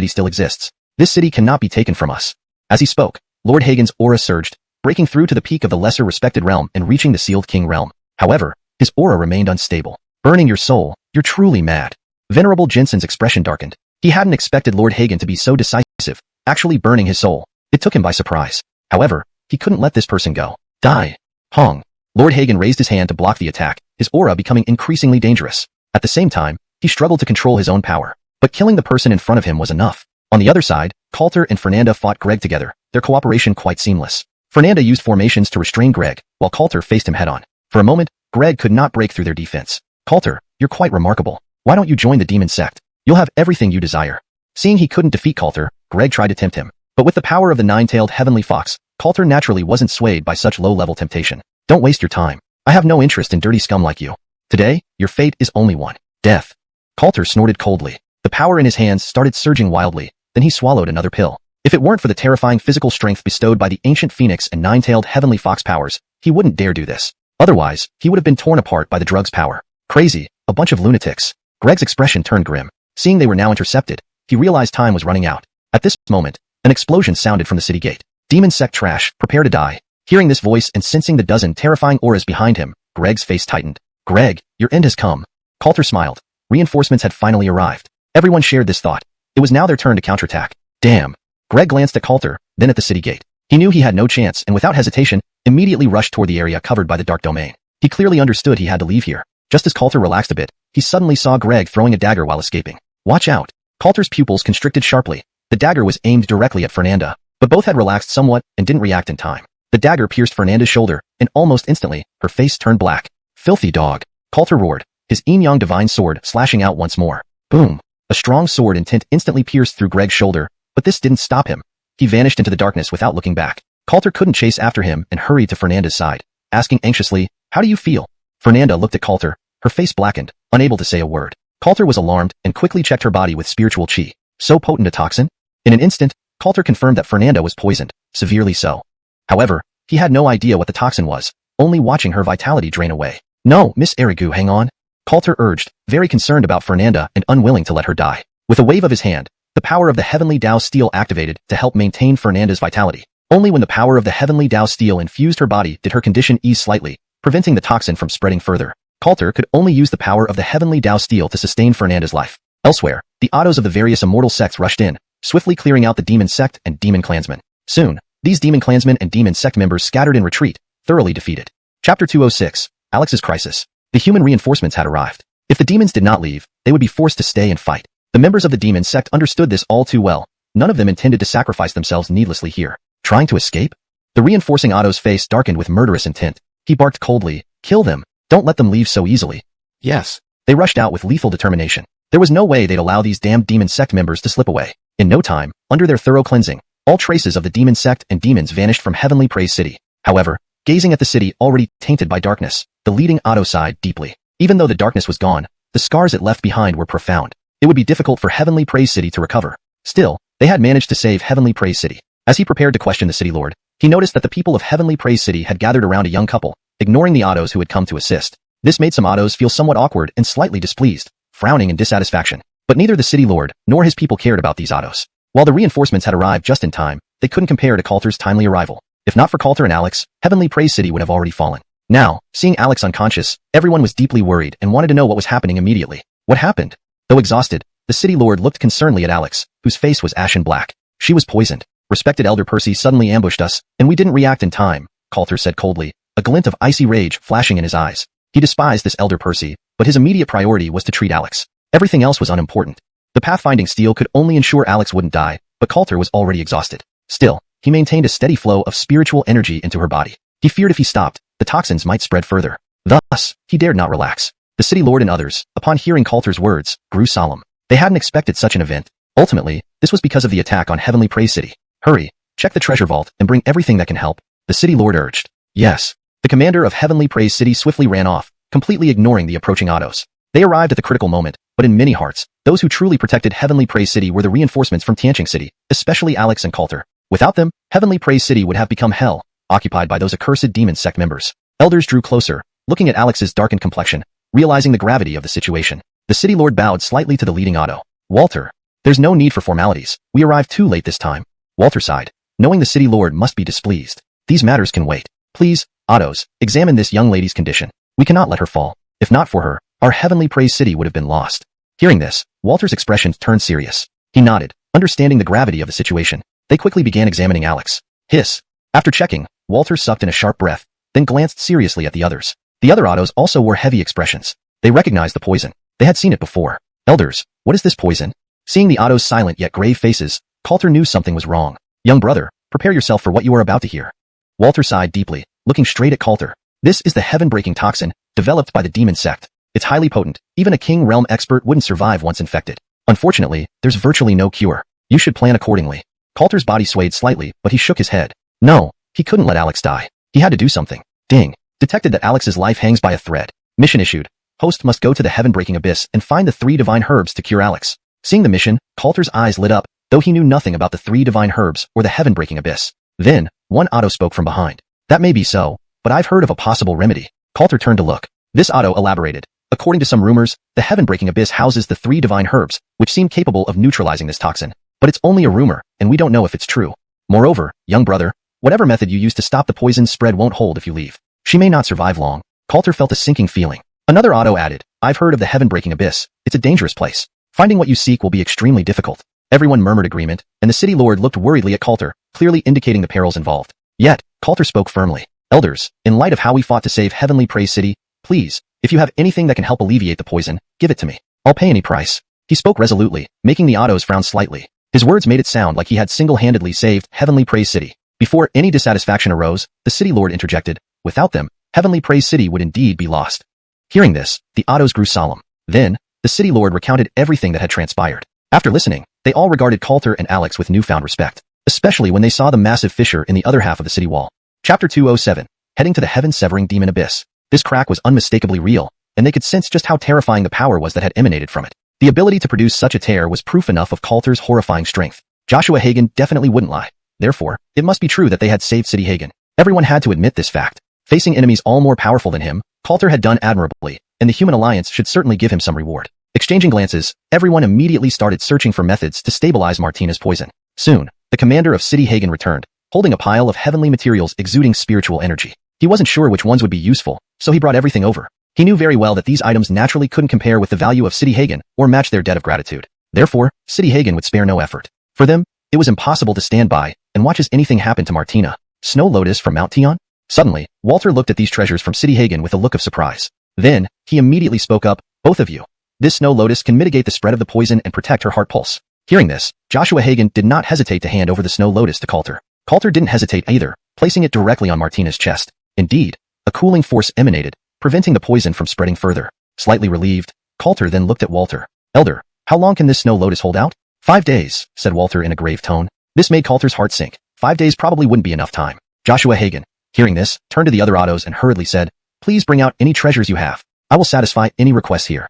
still exists. This city cannot be taken from us. As he spoke, Lord Hagen's aura surged, breaking through to the peak of the lesser respected realm and reaching the sealed king realm. However, his aura remained unstable. Burning your soul, you're truly mad. Venerable Jensen's expression darkened. He hadn't expected Lord Hagen to be so decisive, actually burning his soul. It took him by surprise. However, he couldn't let this person go. Die. Hong. Lord Hagen raised his hand to block the attack, his aura becoming increasingly dangerous. At the same time, he struggled to control his own power. But killing the person in front of him was enough. On the other side, Coulter and Fernanda fought Greg together, their cooperation quite seamless. Fernanda used formations to restrain Greg, while Coulter faced him head-on. For a moment, Greg could not break through their defense. Coulter, you're quite remarkable. Why don't you join the demon sect? You'll have everything you desire. Seeing he couldn't defeat Coulter, Greg tried to tempt him. But with the power of the nine-tailed heavenly fox, Coulter naturally wasn't swayed by such low-level temptation. Don't waste your time. I have no interest in dirty scum like you. Today, your fate is only one. Death. Coulter snorted coldly. The power in his hands started surging wildly, then he swallowed another pill. If it weren't for the terrifying physical strength bestowed by the ancient phoenix and nine-tailed heavenly fox powers, he wouldn't dare do this. Otherwise, he would have been torn apart by the drug's power. Crazy, a bunch of lunatics. Greg's expression turned grim. Seeing they were now intercepted, he realized time was running out. At this moment, an explosion sounded from the city gate. Demon sect trash, prepare to die. Hearing this voice and sensing the dozen terrifying auras behind him, Greg's face tightened. Greg, your end has come. Coulter smiled. Reinforcements had finally arrived. Everyone shared this thought. It was now their turn to counterattack. Damn. Greg glanced at Coulter, then at the city gate. He knew he had no chance and without hesitation, immediately rushed toward the area covered by the dark domain. He clearly understood he had to leave here. Just as Coulter relaxed a bit, he suddenly saw Greg throwing a dagger while escaping. Watch out. Coulter's pupils constricted sharply. The dagger was aimed directly at Fernanda, but both had relaxed somewhat and didn't react in time. The dagger pierced Fernanda's shoulder, and almost instantly, her face turned black. Filthy dog. Coulter roared, his yin-yang divine sword slashing out once more. Boom. A strong sword intent instantly pierced through Greg's shoulder, but this didn't stop him. He vanished into the darkness without looking back. Coulter couldn't chase after him and hurried to Fernanda's side, asking anxiously, how do you feel? Fernanda looked at Coulter, her face blackened, unable to say a word. Coulter was alarmed and quickly checked her body with spiritual chi. So potent a toxin? In an instant, Coulter confirmed that Fernanda was poisoned, severely so. However, he had no idea what the toxin was, only watching her vitality drain away. No, Miss Erigu, hang on. Coulter urged, very concerned about Fernanda and unwilling to let her die. With a wave of his hand, the power of the heavenly Dao steel activated to help maintain Fernanda's vitality. Only when the power of the heavenly Dao steel infused her body did her condition ease slightly, preventing the toxin from spreading further. Coulter could only use the power of the heavenly Dao steel to sustain Fernanda's life. Elsewhere, the autos of the various immortal sects rushed in, swiftly clearing out the demon sect and demon clansmen. Soon, these demon clansmen and demon sect members scattered in retreat, thoroughly defeated. Chapter 206, Alex's Crisis. The human reinforcements had arrived. If the demons did not leave, they would be forced to stay and fight. The members of the demon sect understood this all too well. None of them intended to sacrifice themselves needlessly here. Trying to escape? The reinforcing Otto's face darkened with murderous intent. He barked coldly, kill them. Don't let them leave so easily. Yes. They rushed out with lethal determination. There was no way they'd allow these damned demon sect members to slip away. In no time, under their thorough cleansing, all traces of the demon sect and demons vanished from Heavenly Praise City. However, gazing at the city already tainted by darkness, the leading Otto sighed deeply. Even though the darkness was gone, the scars it left behind were profound. It would be difficult for Heavenly Praise City to recover. Still, they had managed to save Heavenly Praise City. As he prepared to question the city lord, he noticed that the people of Heavenly Praise City had gathered around a young couple, ignoring the Ottos who had come to assist. This made some Ottos feel somewhat awkward and slightly displeased, frowning in dissatisfaction. But neither the city lord nor his people cared about these Ottos. While the reinforcements had arrived just in time, they couldn't compare to Coulter's timely arrival. If not for Coulter and Alex, Heavenly Praise City would have already fallen. Now, seeing Alex unconscious, everyone was deeply worried and wanted to know what was happening immediately. What happened? Though exhausted, the city lord looked concernedly at Alex, whose face was ashen black. She was poisoned. Respected Elder Percy suddenly ambushed us, and we didn't react in time, Coulter said coldly, a glint of icy rage flashing in his eyes. He despised this Elder Percy, but his immediate priority was to treat Alex. Everything else was unimportant. The pathfinding steel could only ensure Alex wouldn't die, but Coulter was already exhausted. Still, he maintained a steady flow of spiritual energy into her body. He feared if he stopped, the toxins might spread further. Thus, he dared not relax. The city lord and others, upon hearing Coulter's words, grew solemn. They hadn't expected such an event. Ultimately, this was because of the attack on Heavenly Praise City. Hurry, check the treasure vault and bring everything that can help, the city lord urged. Yes. The commander of Heavenly Praise City swiftly ran off, completely ignoring the approaching Ottos. They arrived at the critical moment, but in many hearts, those who truly protected Heavenly Praise City were the reinforcements from Xianxia City, especially Alex and Coulter. Without them, Heavenly Praise City would have become hell, occupied by those accursed demon sect members. Elders drew closer, looking at Alex's darkened complexion, realizing the gravity of the situation. The city lord bowed slightly to the leading Otto. Walter, there's no need for formalities. We arrived too late this time. Walter sighed, knowing the city lord must be displeased. These matters can wait. Please, Ottos, examine this young lady's condition. We cannot let her fall. If not for her, our Heavenly Praise City would have been lost. Hearing this, Walter's expression turned serious. He nodded, understanding the gravity of the situation. They quickly began examining Alex. Hiss. After checking, Walter sucked in a sharp breath, then glanced seriously at the others. The other Ottos also wore heavy expressions. They recognized the poison. They had seen it before. Elders, what is this poison? Seeing the Ottos' silent yet grave faces, Coulter knew something was wrong. Young brother, prepare yourself for what you are about to hear. Walter sighed deeply, looking straight at Coulter. This is the heaven-breaking toxin, developed by the demon sect. It's highly potent. Even a king realm expert wouldn't survive once infected. Unfortunately, there's virtually no cure. You should plan accordingly. Coulter's body swayed slightly, but he shook his head. No, he couldn't let Alex die. He had to do something. Ding. Detected that Alex's life hangs by a thread. Mission issued. Host must go to the heaven-breaking abyss and find the 3 divine herbs to cure Alex. Seeing the mission, Coulter's eyes lit up, though he knew nothing about the 3 divine herbs or the heaven-breaking abyss. Then, one Otto spoke from behind. That may be so, but I've heard of a possible remedy. Coulter turned to look. This Otto elaborated. According to some rumors, the heaven-breaking abyss houses the 3 divine herbs, which seem capable of neutralizing this toxin. But it's only a rumor, and we don't know if it's true. Moreover, young brother, Whatever method you use to stop the poison's spread won't hold if you leave. She may not survive long. Coulter felt a sinking feeling. Another auto added, I've heard of the heaven-breaking abyss. It's a dangerous place. Finding what you seek will be extremely difficult. Everyone murmured agreement, and the city lord looked worriedly at Coulter, clearly indicating the perils involved. Yet, Coulter spoke firmly. Elders, in light of how we fought to save Heavenly Praise City, please, if you have anything that can help alleviate the poison, give it to me. I'll pay any price. He spoke resolutely, making the autos frown slightly. His words made it sound like he had single-handedly saved Heavenly Praise City. Before any dissatisfaction arose, the city lord interjected, without them, Heavenly Praise City would indeed be lost. Hearing this, the autos grew solemn. Then, the city lord recounted everything that had transpired. After listening, they all regarded Coulter and Alex with newfound respect, especially when they saw the massive fissure in the other half of the city wall. Chapter 207, Heading to the Heaven-Severing Demon Abyss. This crack was unmistakably real, and they could sense just how terrifying the power was that had emanated from it. The ability to produce such a tear was proof enough of Coulter's horrifying strength. Joshua Hagen definitely wouldn't lie. Therefore, it must be true that they had saved City Hagen. Everyone had to admit this fact. Facing enemies all more powerful than him, Coulter had done admirably, and the Human Alliance should certainly give him some reward. Exchanging glances, everyone immediately started searching for methods to stabilize Martina's poison. Soon, the commander of City Hagen returned, holding a pile of heavenly materials exuding spiritual energy. He wasn't sure which ones would be useful, so he brought everything over. He knew very well that these items naturally couldn't compare with the value of City Hagen or match their debt of gratitude. Therefore, City Hagen would spare no effort. For them, it was impossible to stand by and watch as anything happened to Martina. Snow Lotus from Mount Tion? Suddenly, Walter looked at these treasures from City Hagen with a look of surprise. Then, he immediately spoke up, both of you. This Snow Lotus can mitigate the spread of the poison and protect her heart pulse. Hearing this, Joshua Hagen did not hesitate to hand over the Snow Lotus to Coulter. Coulter didn't hesitate either, placing it directly on Martina's chest. Indeed, a cooling force emanated, preventing the poison from spreading further. Slightly relieved, Coulter then looked at Walter. Elder, how long can this Snow Lotus hold out? 5 days, said Walter in a grave tone. This made Coulter's heart sink. 5 days probably wouldn't be enough time. Joshua Hagen, hearing this, turned to the other autos and hurriedly said, please bring out any treasures you have. I will satisfy any requests here.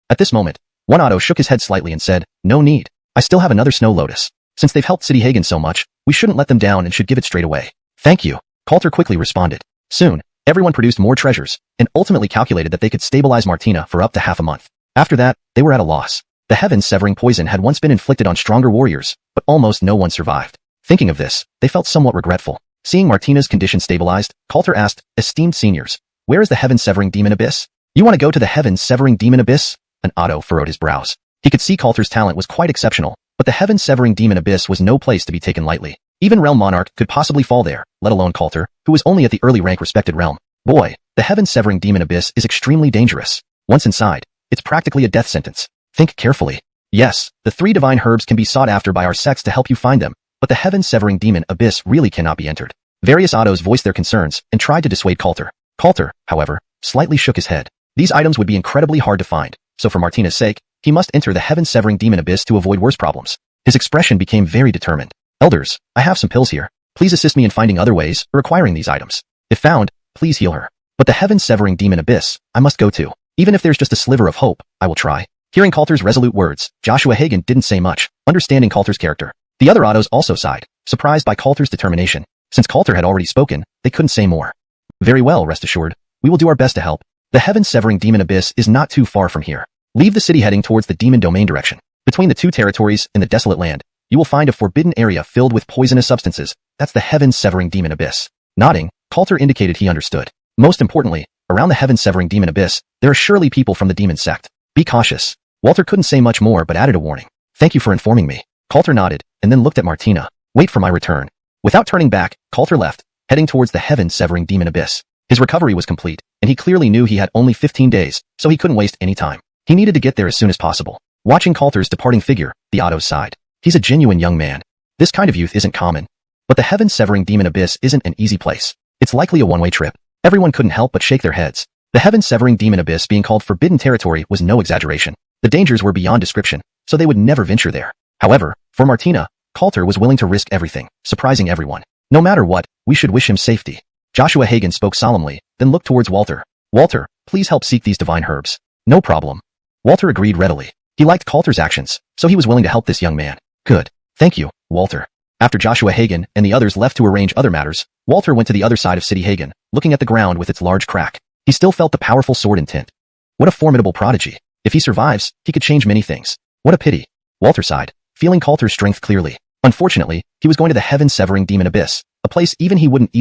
At this moment, one auto shook his head slightly and said, no need. I still have another Snow Lotus. Since they've helped City Hagen so much, we shouldn't let them down and should give it straight away. Thank you. Coulter quickly responded. Soon, everyone produced more treasures, and ultimately calculated that they could stabilize Martina for up to half a month. After that, they were at a loss. The heaven-severing poison had once been inflicted on stronger warriors, but almost no one survived. Thinking of this, they felt somewhat regretful. Seeing Martina's condition stabilized, Coulter asked, esteemed seniors, where is the heaven-severing demon abyss? You want to go to the heaven-severing demon abyss? An auto furrowed his brows. He could see Coulter's talent was quite exceptional, but the heaven-severing demon abyss was no place to be taken lightly. Even Realm Monarch could possibly fall there, let alone Coulter, who was only at the early rank respected realm. Boy, the heaven-severing demon abyss is extremely dangerous. Once inside, it's practically a death sentence. Think carefully. Yes, the 3 divine herbs can be sought after by our sects to help you find them, but the heaven-severing demon abyss really cannot be entered. Various autos voiced their concerns and tried to dissuade Coulter. Coulter, however, slightly shook his head. These items would be incredibly hard to find, so for Martina's sake, he must enter the heaven-severing demon abyss to avoid worse problems. His expression became very determined. Elders, I have some pills here. Please assist me in finding other ways of acquiring these items. If found, please heal her. But the heaven-severing demon abyss, I must go to. Even if there's just a sliver of hope, I will try. Hearing Coulter's resolute words, Joshua Hagen didn't say much, understanding Coulter's character. The other autos also sighed, surprised by Coulter's determination. Since Coulter had already spoken, they couldn't say more. Very well, rest assured. We will do our best to help. The heaven-severing demon abyss is not too far from here. Leave the city heading towards the demon domain direction. Between the 2 territories in the desolate land, you will find a forbidden area filled with poisonous substances. That's the heaven-severing demon abyss. Nodding, Coulter indicated he understood. Most importantly, around the heaven-severing demon abyss, there are surely people from the demon sect. Be cautious. Walter couldn't say much more but added a warning. Thank you for informing me. Coulter nodded, and then looked at Martina. Wait for my return. Without turning back, Coulter left, heading towards the heaven-severing demon abyss. His recovery was complete, and he clearly knew he had only 15 days, so he couldn't waste any time. He needed to get there as soon as possible. Watching Coulter's departing figure, the autos sighed. He's a genuine young man. This kind of youth isn't common. But the heaven-severing demon abyss isn't an easy place. It's likely a one-way trip. Everyone couldn't help but shake their heads. The heaven-severing demon abyss being called forbidden territory was no exaggeration. The dangers were beyond description, so they would never venture there. However, for Martina, Coulter was willing to risk everything, surprising everyone. No matter what, we should wish him safety. Joshua Hagen spoke solemnly, then looked towards Walter. Walter, please help seek these divine herbs. No problem. Walter agreed readily. He liked Coulter's actions, so he was willing to help this young man. Good. Thank you, Walter. After Joshua Hagen and the others left to arrange other matters, Walter went to the other side of City Hagen, looking at the ground with its large crack. He still felt the powerful sword intent. What a formidable prodigy. If he survives, he could change many things. What a pity. Walter sighed, feeling Coulter's strength clearly. Unfortunately, he was going to the heaven-severing demon abyss, a place even he wouldn't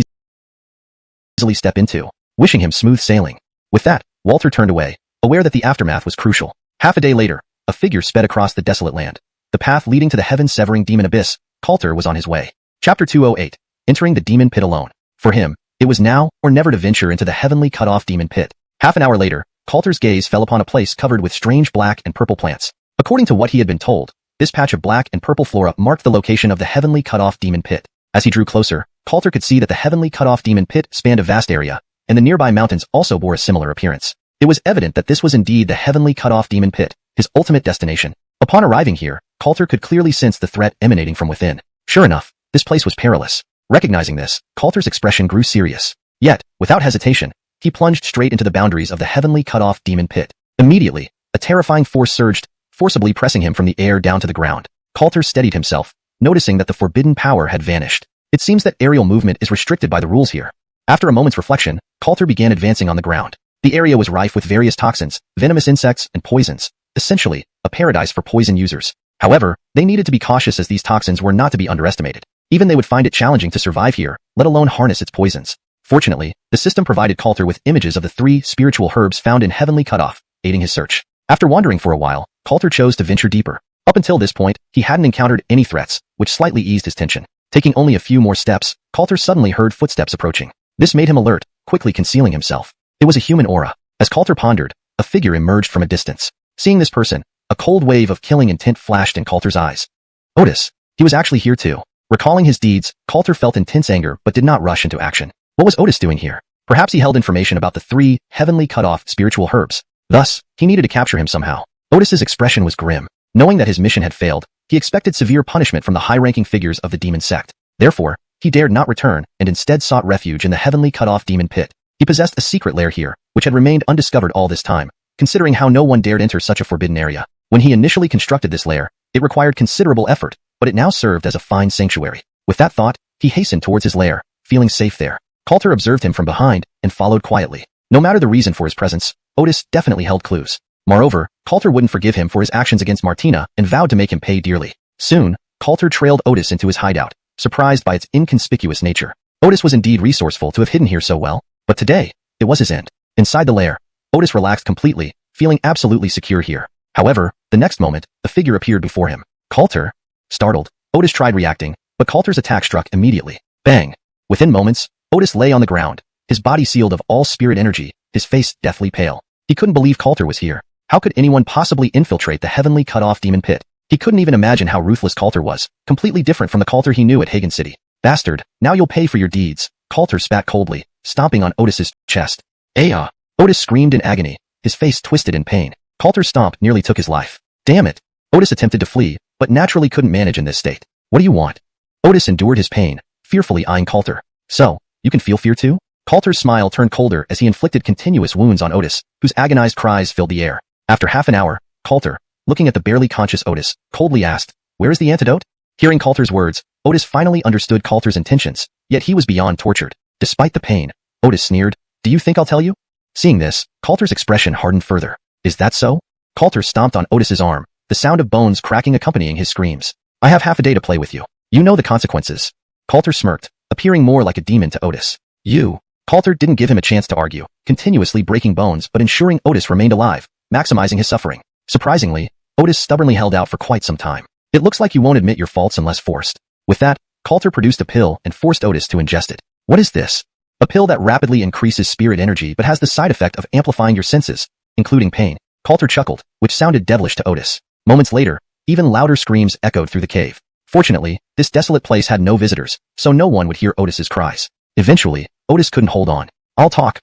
easily step into, wishing him smooth sailing. With that, Walter turned away, aware that the aftermath was crucial. Half a day later, a figure sped across the desolate land. The path leading to the heaven-severing demon abyss, Coulter was on his way. Chapter 208. Entering the demon pit alone. For him, it was now or never to venture into the heavenly cut-off demon pit. Half an hour later, Coulter's gaze fell upon a place covered with strange black and purple plants. According to what he had been told, this patch of black and purple flora marked the location of the heavenly cut-off demon pit. As he drew closer, Coulter could see that the heavenly cut-off demon pit spanned a vast area, and the nearby mountains also bore a similar appearance. It was evident that this was indeed the heavenly cut-off demon pit, his ultimate destination. Upon arriving here, Coulter could clearly sense the threat emanating from within. Sure enough, this place was perilous. Recognizing this, Coulter's expression grew serious. Yet, without hesitation, he plunged straight into the boundaries of the heavenly cut-off demon pit. Immediately, a terrifying force surged, forcibly pressing him from the air down to the ground. Coulter steadied himself, noticing that the forbidden power had vanished. It seems that aerial movement is restricted by the rules here. After a moment's reflection, Coulter began advancing on the ground. The area was rife with various toxins, venomous insects, and poisons, essentially, a paradise for poison users. However, they needed to be cautious as these toxins were not to be underestimated. Even they would find it challenging to survive here, let alone harness its poisons. Fortunately, the system provided Coulter with images of the 3 spiritual herbs found in Heavenly Cutoff, aiding his search. After wandering for a while, Coulter chose to venture deeper. Up until this point, he hadn't encountered any threats, which slightly eased his tension. Taking only a few more steps, Coulter suddenly heard footsteps approaching. This made him alert, quickly concealing himself. It was a human aura. As Coulter pondered, a figure emerged from a distance. Seeing this person, a cold wave of killing intent flashed in Coulter's eyes. Otis. He was actually here too. Recalling his deeds, Coulter felt intense anger but did not rush into action. What was Otis doing here? Perhaps he held information about the 3 heavenly cut-off spiritual herbs. Thus, he needed to capture him somehow. Otis's expression was grim. Knowing that his mission had failed, he expected severe punishment from the high-ranking figures of the demon sect. Therefore, he dared not return and instead sought refuge in the heavenly cut-off demon pit. He possessed a secret lair here, which had remained undiscovered all this time, considering how no one dared enter such a forbidden area. When he initially constructed this lair, it required considerable effort, but it now served as a fine sanctuary. With that thought, he hastened towards his lair, feeling safe there. Coulter observed him from behind and followed quietly. No matter the reason for his presence, Otis definitely held clues. Moreover, Coulter wouldn't forgive him for his actions against Martina and vowed to make him pay dearly. Soon, Coulter trailed Otis into his hideout, surprised by its inconspicuous nature. Otis was indeed resourceful to have hidden here so well, but today, it was his end. Inside the lair, Otis relaxed completely, feeling absolutely secure here. However, the next moment, a figure appeared before him. Coulter? Startled, Otis tried reacting, but Coulter's attack struck immediately. Bang! Within moments, Otis lay on the ground, his body sealed of all spirit energy, his face deathly pale. He couldn't believe Coulter was here. How could anyone possibly infiltrate the heavenly cut-off demon pit? He couldn't even imagine how ruthless Coulter was, completely different from the Coulter he knew at Hagen City. Bastard, now you'll pay for your deeds, Coulter spat coldly, stomping on Otis's chest. Aya! Otis screamed in agony, his face twisted in pain. Coulter's stomp nearly took his life. Damn it! Otis attempted to flee, but naturally couldn't manage in this state. What do you want? Otis endured his pain, fearfully eyeing Coulter. So, you can feel fear too? Coulter's smile turned colder as he inflicted continuous wounds on Otis, whose agonized cries filled the air. After half an hour, Coulter, looking at the barely conscious Otis, coldly asked, "Where is the antidote?" Hearing Coulter's words, Otis finally understood Coulter's intentions, yet he was beyond tortured. Despite the pain, Otis sneered, "Do you think I'll tell you?" Seeing this, Coulter's expression hardened further. "Is that so?" Coulter stomped on Otis's arm, the sound of bones cracking accompanying his screams. "I have half a day to play with you. You know the consequences." Coulter smirked, appearing more like a demon to Otis. "You." Coulter didn't give him a chance to argue, continuously breaking bones but ensuring Otis remained alive, maximizing his suffering. Surprisingly, Otis stubbornly held out for quite some time. "It looks like you won't admit your faults unless forced." With that, Coulter produced a pill and forced Otis to ingest it. "What is this?" "A pill that rapidly increases spirit energy but has the side effect of amplifying your senses, including pain." Coulter chuckled, which sounded devilish to Otis. Moments later, even louder screams echoed through the cave. Fortunately, this desolate place had no visitors, so no one would hear Otis's cries. Eventually, Otis couldn't hold on. I'll talk.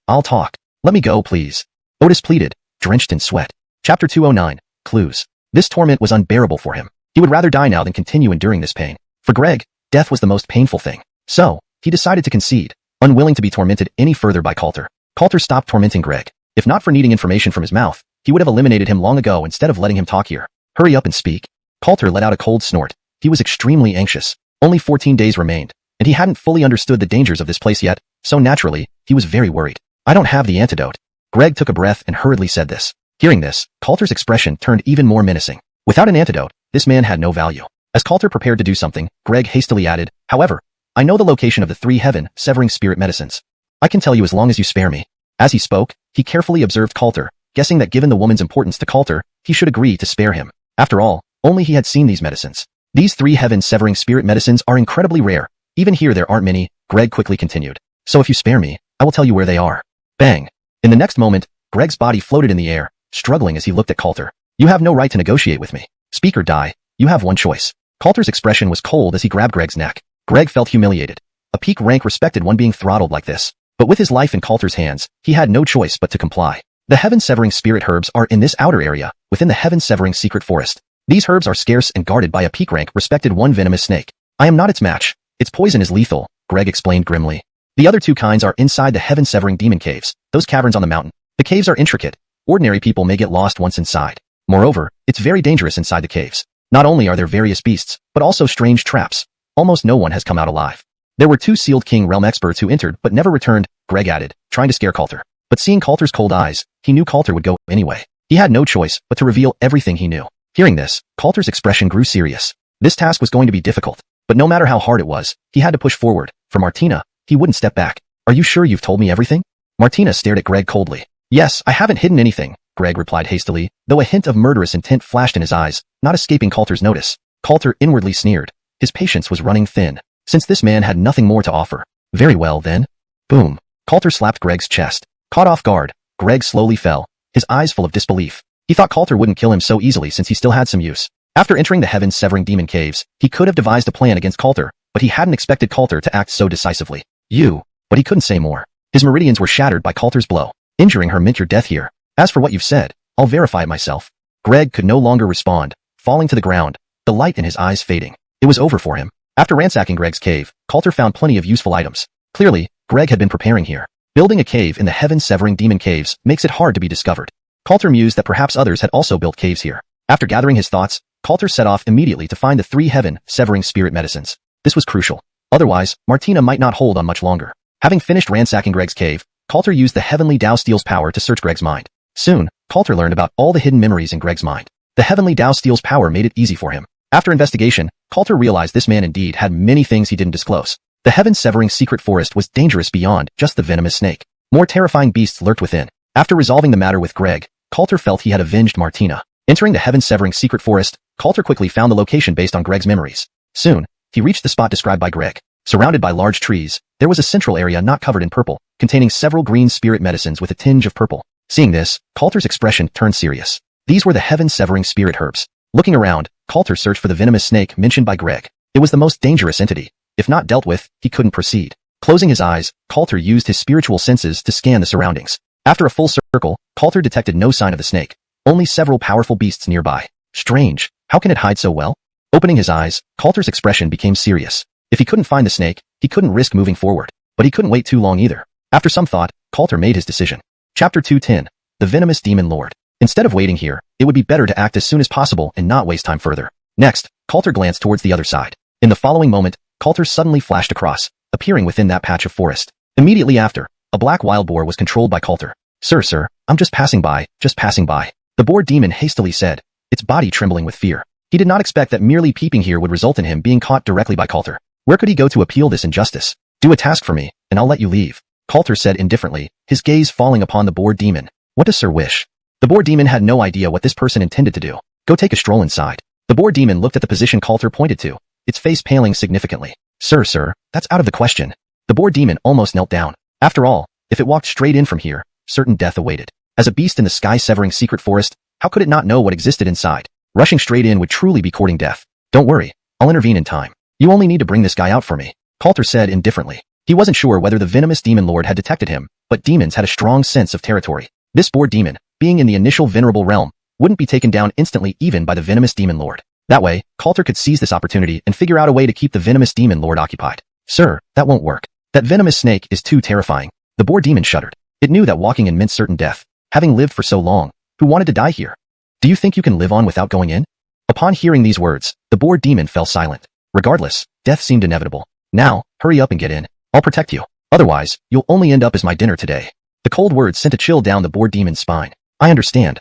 Let me go, please." Otis pleaded, drenched in sweat. Chapter 209. Clues. This torment was unbearable for him. He would rather die now than continue enduring this pain. For Greg, death was the most painful thing. So, he decided to concede, unwilling to be tormented any further by Coulter. Coulter stopped tormenting Greg. If not for needing information from his mouth, he would have eliminated him long ago instead of letting him talk here. "Hurry up and speak." Coulter let out a cold snort. He was extremely anxious. Only 14 days remained, and he hadn't fully understood the dangers of this place yet, so naturally, he was very worried. "I don't have the antidote." Greg took a breath and hurriedly said this. Hearing this, Coulter's expression turned even more menacing. Without an antidote, this man had no value. As Coulter prepared to do something, Greg hastily added, "However, I know the location of the 3 heaven-severing spirit medicines. I can tell you as long as you spare me. As he spoke, he carefully observed Coulter, guessing that given the woman's importance to Coulter, he should agree to spare him. After all, only he had seen these medicines. These 3 heaven-severing spirit medicines are incredibly rare. Even here there aren't many, Greg quickly continued. So if you spare me, I will tell you where they are. Bang. In the next moment, Greg's body floated in the air, struggling as he looked at Coulter. You have no right to negotiate with me. Speak or die. You have one choice. Coulter's expression was cold as he grabbed Greg's neck. Greg felt humiliated. A peak rank respected one being throttled like this. But with his life in Coulter's hands, he had no choice but to comply. The heaven-severing spirit herbs are in this outer area, within the heaven-severing secret forest. These herbs are scarce and guarded by a peak rank respected one venomous snake. I am not its match. Its poison is lethal, Greg explained grimly. The other 2 kinds are inside the heaven-severing demon caves, those caverns on the mountain. The caves are intricate. Ordinary people may get lost once inside. Moreover, it's very dangerous inside the caves. Not only are there various beasts, but also strange traps. Almost no one has come out alive. There were 2 sealed King Realm experts who entered but never returned, Greg added, trying to scare Coulter. But seeing Coulter's cold eyes, he knew Coulter would go anyway. He had no choice but to reveal everything he knew. Hearing this, Coulter's expression grew serious. This task was going to be difficult, but no matter how hard it was, he had to push forward. For Martina, he wouldn't step back. Are you sure you've told me everything? Martina stared at Greg coldly. Yes, I haven't hidden anything, Greg replied hastily, though a hint of murderous intent flashed in his eyes, not escaping Coulter's notice. Coulter inwardly sneered. His patience was running thin, since this man had nothing more to offer. Very well then. Boom. Coulter slapped Greg's chest. Caught off guard, Greg slowly fell, his eyes full of disbelief. He thought Coulter wouldn't kill him so easily since he still had some use. After entering the heaven-severing demon caves, he could have devised a plan against Coulter, but he hadn't expected Coulter to act so decisively. But he couldn't say more. His meridians were shattered by Coulter's blow. Injuring her meant your death here. As for what you've said, I'll verify it myself. Greg could no longer respond, falling to the ground, the light in his eyes fading. It was over for him. After ransacking Greg's cave, Coulter found plenty of useful items. Clearly, Greg had been preparing here. Building a cave in the heaven-severing demon caves makes it hard to be discovered. Coulter mused that perhaps others had also built caves here. After gathering his thoughts, Coulter set off immediately to find the 3 heaven-severing spirit medicines. This was crucial. Otherwise, Martina might not hold on much longer. Having finished ransacking Greg's cave, Coulter used the heavenly Dao Steel's power to search Greg's mind. Soon, Coulter learned about all the hidden memories in Greg's mind. The heavenly Dao Steel's power made it easy for him. After investigation, Coulter realized this man indeed had many things he didn't disclose. The heaven-severing secret forest was dangerous beyond just the venomous snake. More terrifying beasts lurked within. After resolving the matter with Greg, Coulter felt he had avenged Martina. Entering the heaven-severing secret forest, Coulter quickly found the location based on Greg's memories. Soon, he reached the spot described by Greg. Surrounded by large trees, there was a central area not covered in purple, containing several green spirit medicines with a tinge of purple. Seeing this, Coulter's expression turned serious. These were the heaven-severing spirit herbs. Looking around, Coulter searched for the venomous snake mentioned by Greg. It was the most dangerous entity. If not dealt with, he couldn't proceed. Closing his eyes, Coulter used his spiritual senses to scan the surroundings. After a full circle, Coulter detected no sign of the snake, only several powerful beasts nearby. Strange, how can it hide so well? Opening his eyes, Coulter's expression became serious. If he couldn't find the snake, he couldn't risk moving forward. But he couldn't wait too long either. After some thought, Coulter made his decision. Chapter 210. The Venomous Demon Lord. Instead of waiting here, it would be better to act as soon as possible and not waste time further. Next, Coulter glanced towards the other side. In the following moment, Coulter suddenly flashed across, appearing within that patch of forest. Immediately after, a black wild boar was controlled by Coulter. Sir, I'm just passing by, The boar demon hastily said, its body trembling with fear. He did not expect that merely peeping here would result in him being caught directly by Coulter. Where could he go to appeal this injustice? Do a task for me, and I'll let you leave, Coulter said indifferently, his gaze falling upon the boar demon. What does Sir wish? The boar demon had no idea what this person intended to do. Go take a stroll inside. The boar demon looked at the position Coulter pointed to, its face paling significantly. Sir, that's out of the question. The boar demon almost knelt down. After all, if it walked straight in from here, certain death awaited. As a beast in the sky-severing secret forest, how could it not know what existed inside? Rushing straight in would truly be courting death. Don't worry, I'll intervene in time. You only need to bring this guy out for me, Coulter said indifferently. He wasn't sure whether the venomous demon lord had detected him, but demons had a strong sense of territory. This boar demon, being in the initial venerable realm, wouldn't be taken down instantly even by the venomous demon lord. That way, Coulter could seize this opportunity and figure out a way to keep the venomous demon lord occupied. Sir, that won't work. That venomous snake is too terrifying. The boar demon shuddered. It knew that walking in meant certain death. Having lived for so long, who wanted to die here? Do you think you can live on without going in? Upon hearing these words, the boar demon fell silent. Regardless, death seemed inevitable. Now, hurry up and get in. I'll protect you. Otherwise, you'll only end up as my dinner today. The cold words sent a chill down the boar demon's spine. I understand.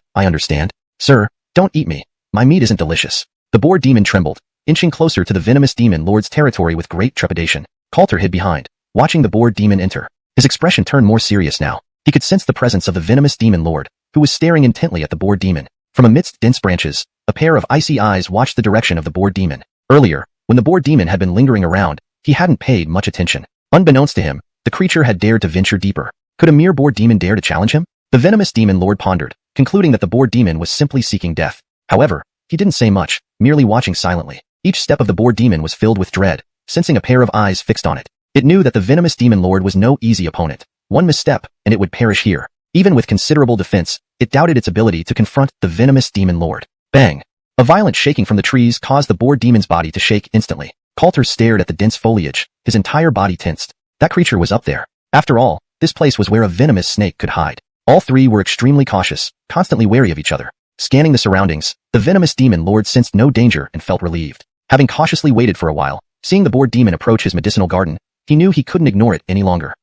Sir, don't eat me. My meat isn't delicious. The boar demon trembled, inching closer to the venomous demon lord's territory with great trepidation. Coulter hid behind, watching the bored demon enter. His expression turned more serious now. He could sense the presence of the venomous demon lord, who was staring intently at the bored demon. From amidst dense branches, a pair of icy eyes watched the direction of the bored demon. Earlier, when the bored demon had been lingering around, he hadn't paid much attention. Unbeknownst to him, the creature had dared to venture deeper. Could a mere bored demon dare to challenge him? The venomous demon lord pondered, concluding that the bored demon was simply seeking death. However, he didn't say much, merely watching silently. Each step of the bored demon was filled with dread, sensing a pair of eyes fixed on it. It knew that the venomous demon lord was no easy opponent. One misstep, and it would perish here. Even with considerable defense, it doubted its ability to confront the venomous demon lord. Bang! A violent shaking from the trees caused the bored demon's body to shake instantly. Coulter stared at the dense foliage, his entire body tensed. That creature was up there. After all, this place was where a venomous snake could hide. All three were extremely cautious, constantly wary of each other. Scanning the surroundings, the venomous demon lord sensed no danger and felt relieved. Having cautiously waited for a while, seeing the bored demon approach his medicinal garden, he knew he couldn't ignore it any longer.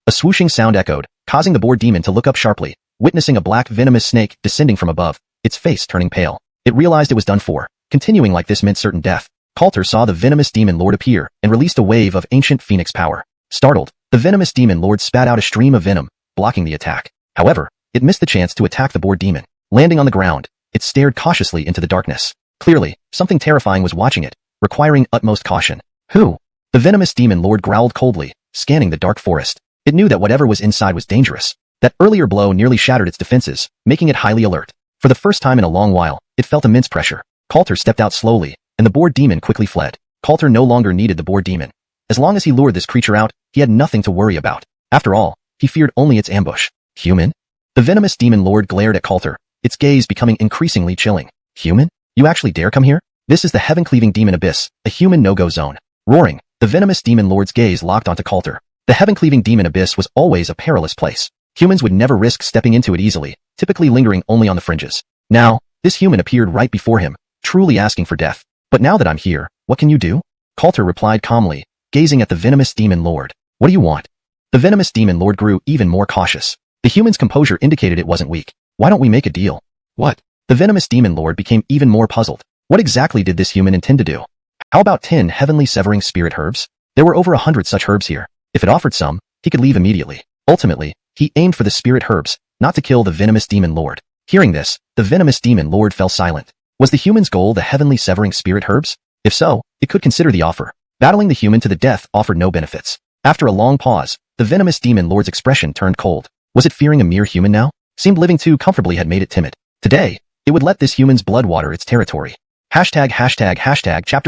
A swooshing sound echoed, causing the bored demon to look up sharply, witnessing a black venomous snake descending from above, its face turning pale. It realized it was done for. Continuing like this meant certain death. Coulter saw the venomous demon lord appear and released a wave of ancient phoenix power. Startled, the venomous demon lord spat out a stream of venom, blocking the attack. However, it missed the chance to attack the bored demon. Landing on the ground, it stared cautiously into the darkness. Clearly, something terrifying was watching it, requiring utmost caution. Who? The venomous demon lord growled coldly, scanning the dark forest. It knew that whatever was inside was dangerous. That earlier blow nearly shattered its defenses, making it highly alert. For the first time in a long while, it felt immense pressure. Coulter stepped out slowly, and the bored demon quickly fled. Coulter no longer needed the bored demon. As long as he lured this creature out, he had nothing to worry about. After all, he feared only its ambush. Human? The venomous demon lord glared at Coulter, its gaze becoming increasingly chilling. Human? You actually dare come here? This is the heaven-cleaving demon abyss, a human no-go zone. Roaring, the venomous demon lord's gaze locked onto Coulter. The heaven-cleaving demon abyss was always a perilous place. Humans would never risk stepping into it easily, typically lingering only on the fringes. Now, this human appeared right before him, truly asking for death. But now that I'm here, what can you do? Coulter replied calmly, gazing at the venomous demon lord. What do you want? The venomous demon lord grew even more cautious. The human's composure indicated it wasn't weak. Why don't we make a deal? What? The venomous demon lord became even more puzzled. What exactly did this human intend to do? How about 10 heavenly severing spirit herbs? There were over 100 such herbs here. If it offered some, he could leave immediately. Ultimately, he aimed for the spirit herbs, not to kill the venomous demon lord. Hearing this, the venomous demon lord fell silent. Was the human's goal the heavenly severing spirit herbs? If so, it could consider the offer. Battling the human to the death offered no benefits. After a long pause, the venomous demon lord's expression turned cold. Was it fearing a mere human now? Seemed living too comfortably had made it timid. Today, it would let this human's blood water its territory. Chapter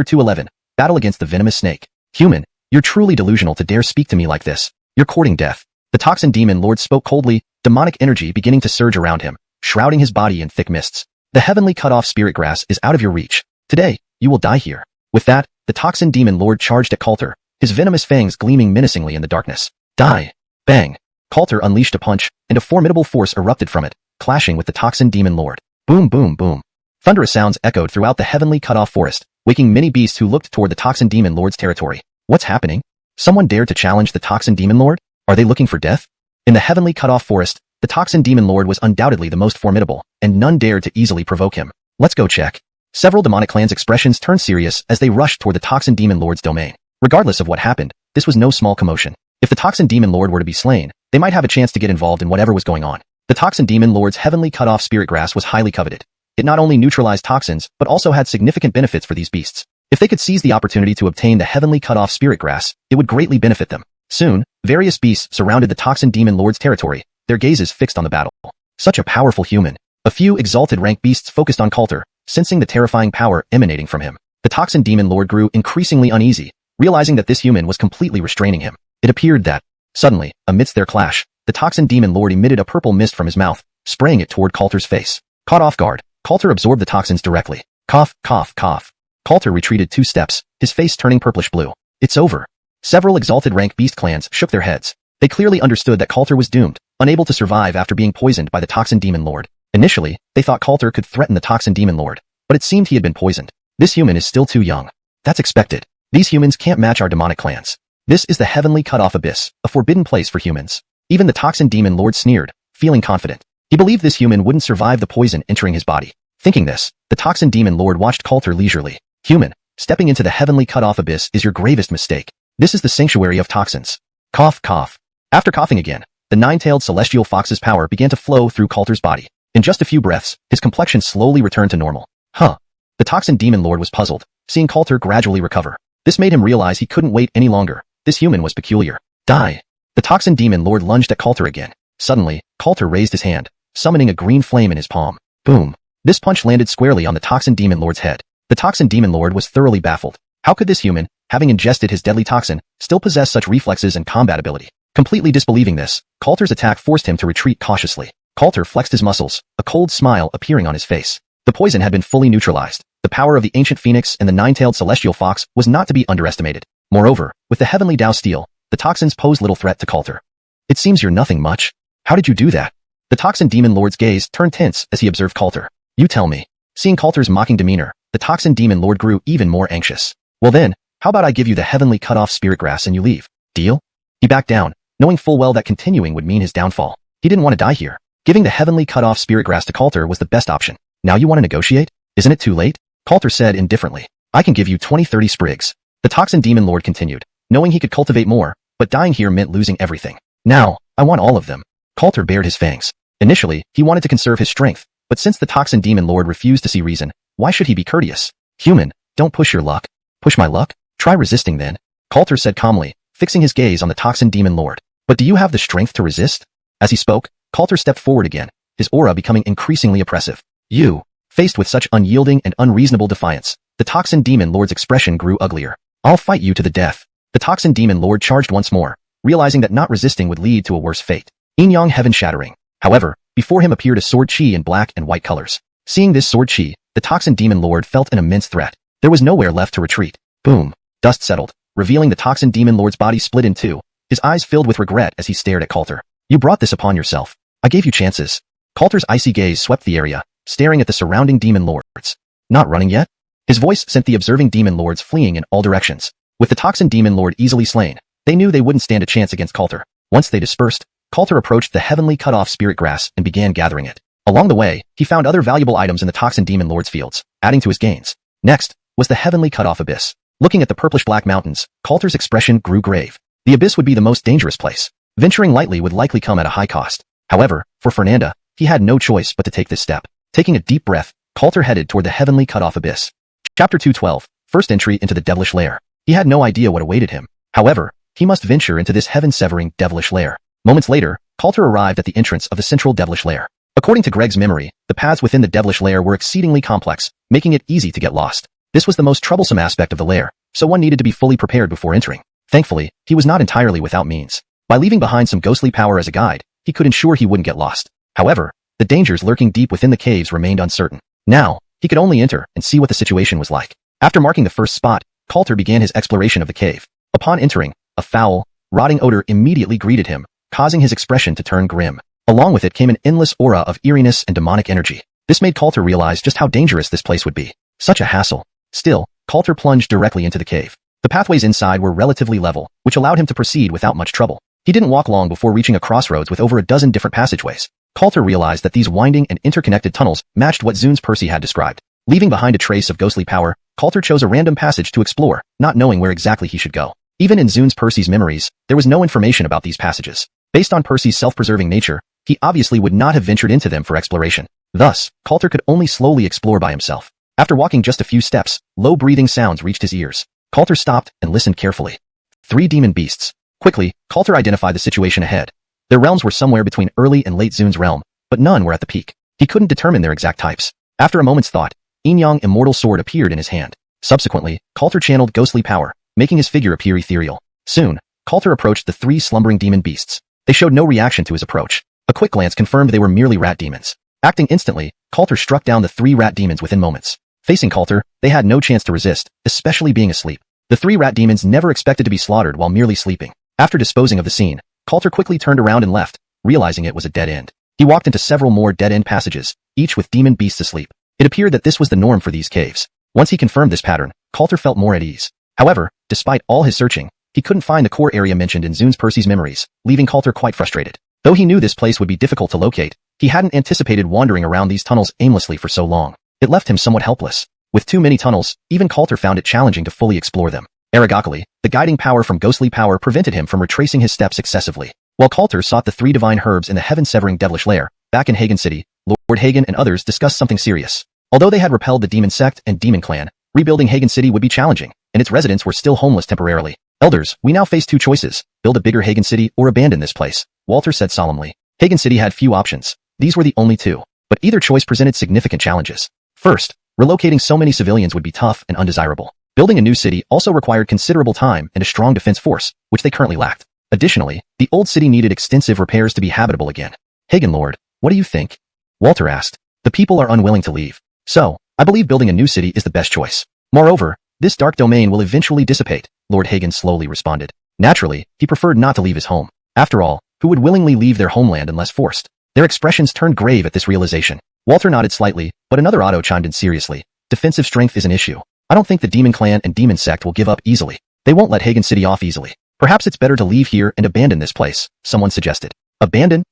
211, Battle Against the Venomous Snake. Human, you're truly delusional to dare speak to me like this. You're courting death. The toxin demon lord spoke coldly, demonic energy beginning to surge around him, shrouding his body in thick mists. The heavenly cut-off spirit grass is out of your reach. Today, you will die here. With that, the toxin demon lord charged at Coulter, his venomous fangs gleaming menacingly in the darkness. Die! Bang! Coulter unleashed a punch, and a formidable force erupted from it, clashing with the toxin demon lord. Boom boom boom. Thunderous sounds echoed throughout the heavenly cut-off forest, waking many beasts who looked toward the toxin demon lord's territory. What's happening? Someone dared to challenge the toxin demon lord? Are they looking for death? In the heavenly cut-off forest, the toxin demon lord was undoubtedly the most formidable, and none dared to easily provoke him. Let's go check. Several demonic clans' expressions turned serious as they rushed toward the toxin demon lord's domain. Regardless of what happened, this was no small commotion. If the toxin demon lord were to be slain, they might have a chance to get involved in whatever was going on. The toxin demon lord's heavenly cut-off spirit grass was highly coveted. It not only neutralized toxins, but also had significant benefits for these beasts. If they could seize the opportunity to obtain the heavenly cut-off spirit grass, it would greatly benefit them. Soon, various beasts surrounded the toxin demon lord's territory, their gazes fixed on the battle. Such a powerful human. A few exalted rank beasts focused on Coulter, sensing the terrifying power emanating from him. The toxin demon lord grew increasingly uneasy, realizing that this human was completely restraining him. It appeared that, suddenly, amidst their clash, the toxin demon lord emitted a purple mist from his mouth, spraying it toward Coulter's face. Caught off guard, Coulter absorbed the toxins directly. Cough, cough, cough. Coulter retreated 2 steps, his face turning purplish blue. It's over. Several exalted rank beast clans shook their heads. They clearly understood that Coulter was doomed, unable to survive after being poisoned by the toxin demon lord. Initially, they thought Coulter could threaten the toxin demon lord, but it seemed he had been poisoned. This human is still too young. That's expected. These humans can't match our demonic clans. This is the heavenly cut-off abyss, a forbidden place for humans. Even the toxin demon lord sneered, feeling confident. He believed this human wouldn't survive the poison entering his body. Thinking this, the toxin demon lord watched Coulter leisurely. Human, stepping into the heavenly cut-off abyss is your gravest mistake. This is the sanctuary of toxins. Cough, cough. After coughing again, the nine-tailed celestial fox's power began to flow through Coulter's body. In just a few breaths, his complexion slowly returned to normal. Huh. The toxin demon lord was puzzled, seeing Coulter gradually recover. This made him realize he couldn't wait any longer. This human was peculiar. Die. The toxin demon lord lunged at Coulter again. Suddenly, Coulter raised his hand, summoning a green flame in his palm. Boom. This punch landed squarely on the toxin demon lord's head. The toxin demon lord was thoroughly baffled. How could this human, having ingested his deadly toxin, still possess such reflexes and combat ability? Completely disbelieving this, Coulter's attack forced him to retreat cautiously. Coulter flexed his muscles, a cold smile appearing on his face. The poison had been fully neutralized. The power of the ancient phoenix and the nine-tailed celestial fox was not to be underestimated. Moreover, with the heavenly Dao steel, the toxins posed little threat to Coulter. It seems you're nothing much. How did you do that? The toxin demon lord's gaze turned tense as he observed Coulter. You tell me. Seeing Coulter's mocking demeanor, the toxin demon lord grew even more anxious. Well then, how about I give you the heavenly cut-off spirit grass and you leave? Deal? He backed down, knowing full well that continuing would mean his downfall. He didn't want to die here. Giving the heavenly cut-off spirit grass to Coulter was the best option. Now you want to negotiate? Isn't it too late? Coulter said indifferently. I can give you 20-30 sprigs. The toxin demon lord continued, knowing he could cultivate more, but dying here meant losing everything. Now, I want all of them. Coulter bared his fangs. Initially, he wanted to conserve his strength, but since the toxin demon lord refused to see reason, why should he be courteous? Human, don't push your luck. Push my luck? Try resisting then. Coulter said calmly, fixing his gaze on the toxin demon lord. But do you have the strength to resist? As he spoke, Coulter stepped forward again, his aura becoming increasingly oppressive. You. Faced with such unyielding and unreasonable defiance, the toxin demon lord's expression grew uglier. I'll fight you to the death. The toxin demon lord charged once more, realizing that not resisting would lead to a worse fate. Yin-yang heaven shattering. However, before him appeared a sword chi in black and white colors. Seeing this sword chi, the toxin demon lord felt an immense threat. There was nowhere left to retreat. Boom. Dust settled, revealing the toxin demon lord's body split in two. His eyes filled with regret as he stared at Coulter. You brought this upon yourself. I gave you chances. Coulter's icy gaze swept the area, staring at the surrounding demon lords. Not running yet? His voice sent the observing demon lords fleeing in all directions. With the toxin demon lord easily slain, they knew they wouldn't stand a chance against Coulter. Once they dispersed, Coulter approached the heavenly cut-off spirit grass and began gathering it. Along the way, he found other valuable items in the toxin demon lord's fields, adding to his gains. Next was the heavenly cut-off abyss. Looking at the purplish-black mountains, Coulter's expression grew grave. The abyss would be the most dangerous place. Venturing lightly would likely come at a high cost. However, for Fernanda, he had no choice but to take this step. Taking a deep breath, Coulter headed toward the heavenly cut-off abyss. Chapter 212, First Entry into the Devilish Lair. He had no idea what awaited him. However, he must venture into this heaven-severing devilish lair. Moments later, Coulter arrived at the entrance of the central devilish lair. According to Greg's memory, the paths within the devilish lair were exceedingly complex, making it easy to get lost. This was the most troublesome aspect of the lair, so one needed to be fully prepared before entering. Thankfully, he was not entirely without means. By leaving behind some ghostly power as a guide, he could ensure he wouldn't get lost. However, the dangers lurking deep within the caves remained uncertain. Now, he could only enter and see what the situation was like. After marking the first spot, Coulter began his exploration of the cave. Upon entering, a foul, rotting odor immediately greeted him, causing his expression to turn grim. Along with it came an endless aura of eeriness and demonic energy. This made Coulter realize just how dangerous this place would be. Such a hassle. Still, Coulter plunged directly into the cave. The pathways inside were relatively level, which allowed him to proceed without much trouble. He didn't walk long before reaching a crossroads with over a dozen different passageways. Coulter realized that these winding and interconnected tunnels matched what Zune's Percy had described. Leaving behind a trace of ghostly power, Coulter chose a random passage to explore, not knowing where exactly he should go. Even in Zune's Percy's memories, there was no information about these passages. Based on Percy's self-preserving nature, he obviously would not have ventured into them for exploration. Thus, Coulter could only slowly explore by himself. After walking just a few steps, low breathing sounds reached his ears. Coulter stopped and listened carefully. 3 demon beasts. Quickly, Coulter identified the situation ahead. Their realms were somewhere between early and late Zune's realm, but none were at the peak. He couldn't determine their exact types. After a moment's thought, Yin-yang immortal sword appeared in his hand. Subsequently, Coulter channeled ghostly power, making his figure appear ethereal. Soon, Coulter approached the 3 slumbering demon beasts. They showed no reaction to his approach. A quick glance confirmed they were merely rat demons. Acting instantly, Coulter struck down the 3 rat demons within moments. Facing Coulter, they had no chance to resist, especially being asleep. The 3 rat demons never expected to be slaughtered while merely sleeping. After disposing of the scene, Coulter quickly turned around and left, realizing it was a dead end. He walked into several more dead-end passages, each with demon beasts asleep. It appeared that this was the norm for these caves. Once he confirmed this pattern, Coulter felt more at ease. However, despite all his searching, he couldn't find the core area mentioned in Zune's Percy's memories, leaving Coulter quite frustrated. Though he knew this place would be difficult to locate, he hadn't anticipated wandering around these tunnels aimlessly for so long. It left him somewhat helpless. With too many tunnels, even Coulter found it challenging to fully explore them. Aragakali, the guiding power from ghostly power prevented him from retracing his steps excessively. While Coulter sought the 3 divine herbs in the heaven-severing devilish lair, back in Hagen City, Lord Hagen and others discussed something serious. Although they had repelled the demon sect and demon clan, rebuilding Hagen City would be challenging, and its residents were still homeless temporarily. Elders, we now face 2 choices: build a bigger Hagen City or abandon this place, Walter said solemnly. Hagen City had few options. These were the only 2. But either choice presented significant challenges. First, relocating so many civilians would be tough and undesirable. Building a new city also required considerable time and a strong defense force, which they currently lacked. Additionally, the old city needed extensive repairs to be habitable again. Hagen Lord, what do you think? Walter asked. The people are unwilling to leave. So, I believe building a new city is the best choice. Moreover, this dark domain will eventually dissipate, Lord Hagen slowly responded. Naturally, he preferred not to leave his home. After all, who would willingly leave their homeland unless forced? Their expressions turned grave at this realization. Walter nodded slightly, but another Otto chimed in seriously. Defensive strength is an issue. I don't think the demon clan and demon sect will give up easily. They won't let Hagen City off easily. Perhaps it's better to leave here and abandon this place, someone suggested. Abandon?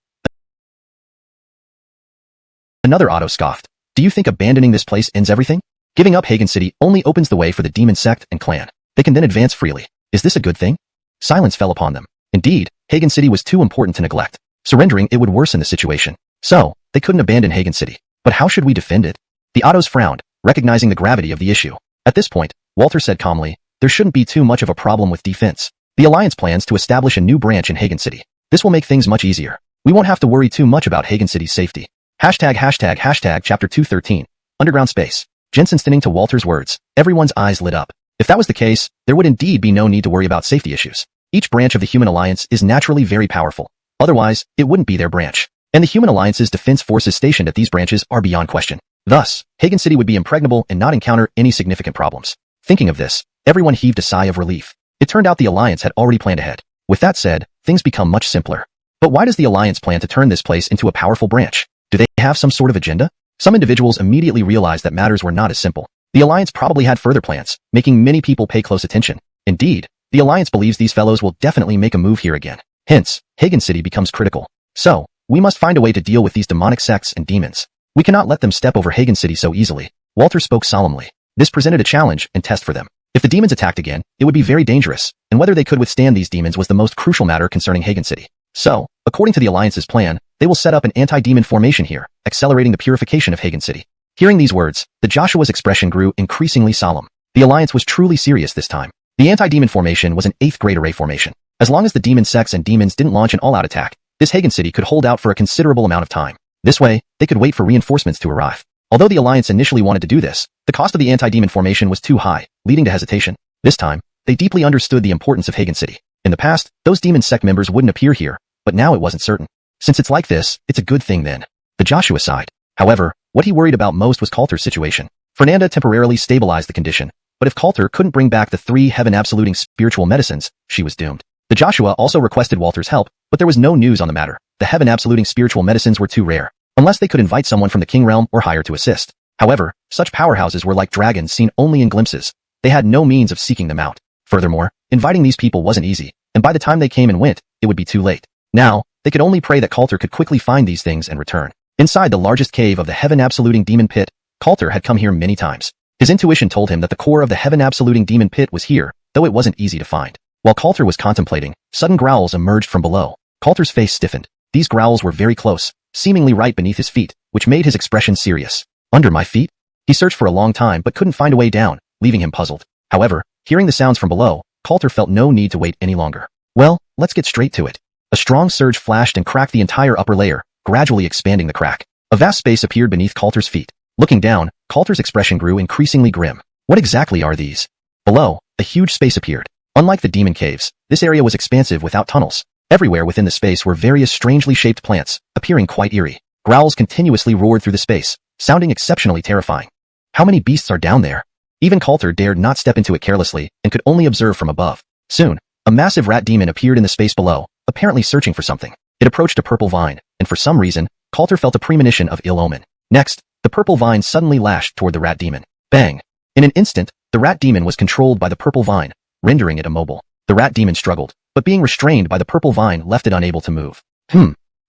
Another Otto scoffed. Do you think abandoning this place ends everything? Giving up Hagen City only opens the way for the demon sect and clan. They can then advance freely. Is this a good thing? Silence fell upon them. Indeed, Hagen City was too important to neglect. Surrendering it would worsen the situation. So, they couldn't abandon Hagen City. But how should we defend it? The Ottos frowned, recognizing the gravity of the issue. At this point, Walter said calmly, there shouldn't be too much of a problem with defense. The Alliance plans to establish a new branch in Hagen City. This will make things much easier. We won't have to worry too much about Hagen City's safety. Hashtag chapter 213. Underground space. Jensen stinning to Walter's words. Everyone's eyes lit up. If that was the case, there would indeed be no need to worry about safety issues. Each branch of the Human Alliance is naturally very powerful. Otherwise, it wouldn't be their branch. And the Human Alliance's defense forces stationed at these branches are beyond question. Thus, Hagen City would be impregnable and not encounter any significant problems. Thinking of this, everyone heaved a sigh of relief. It turned out the Alliance had already planned ahead. With that said, things become much simpler. But why does the Alliance plan to turn this place into a powerful branch? Do they have some sort of agenda? Some individuals immediately realized that matters were not as simple. The Alliance probably had further plans, making many people pay close attention. Indeed, the Alliance believes these fellows will definitely make a move here again. Hence, Hagen City becomes critical. So, we must find a way to deal with these demonic sects and demons. We cannot let them step over Hagen City so easily. Walter spoke solemnly. This presented a challenge and test for them. If the demons attacked again, it would be very dangerous, and whether they could withstand these demons was the most crucial matter concerning Hagen City. So, according to the Alliance's plan, they will set up an anti-demon formation here, accelerating the purification of Hagen City. Hearing these words, the Joshua's expression grew increasingly solemn. The Alliance was truly serious this time. The anti-demon formation was an 8th grade array formation. As long as the demon sects and demons didn't launch an all-out attack, this Hagen City could hold out for a considerable amount of time. This way, they could wait for reinforcements to arrive. Although the Alliance initially wanted to do this, the cost of the anti-demon formation was too high, leading to hesitation. This time, they deeply understood the importance of Hagen City. In the past, those demon sect members wouldn't appear here, but now it wasn't certain. Since it's like this, it's a good thing then. The Joshua sighed. However, what he worried about most was Coulter's situation. Fernanda temporarily stabilized the condition, but if Coulter couldn't bring back the 3 heaven-absoluting spiritual medicines, she was doomed. The Joshua also requested Walter's help, but there was no news on the matter. The heaven-absoluting spiritual medicines were too rare, unless they could invite someone from the King Realm or hire to assist. However, such powerhouses were like dragons seen only in glimpses. They had no means of seeking them out. Furthermore, inviting these people wasn't easy, and by the time they came and went, it would be too late. Now, they could only pray that Coulter could quickly find these things and return. Inside the largest cave of the heaven-absoluting demon pit, Coulter had come here many times. His intuition told him that the core of the heaven-absoluting demon pit was here, though it wasn't easy to find. While Coulter was contemplating, sudden growls emerged from below. Coulter's face stiffened. These growls were very close, seemingly right beneath his feet, which made his expression serious. Under my feet? He searched for a long time but couldn't find a way down, leaving him puzzled. However, hearing the sounds from below, Coulter felt no need to wait any longer. Well, let's get straight to it. A strong surge flashed and cracked the entire upper layer, gradually expanding the crack. A vast space appeared beneath Coulter's feet. Looking down, Coulter's expression grew increasingly grim. What exactly are these? Below, a huge space appeared. Unlike the demon caves, this area was expansive without tunnels. Everywhere within the space were various strangely shaped plants, appearing quite eerie. Growls continuously roared through the space, sounding exceptionally terrifying. How many beasts are down there? Even Coulter dared not step into it carelessly and could only observe from above. Soon, a massive rat demon appeared in the space below, apparently searching for something. It approached a purple vine, and for some reason, Coulter felt a premonition of ill omen. Next, the purple vine suddenly lashed toward the rat demon. Bang! In an instant, the rat demon was controlled by the purple vine, rendering it immobile. The rat demon struggled, but being restrained by the purple vine left it unable to move.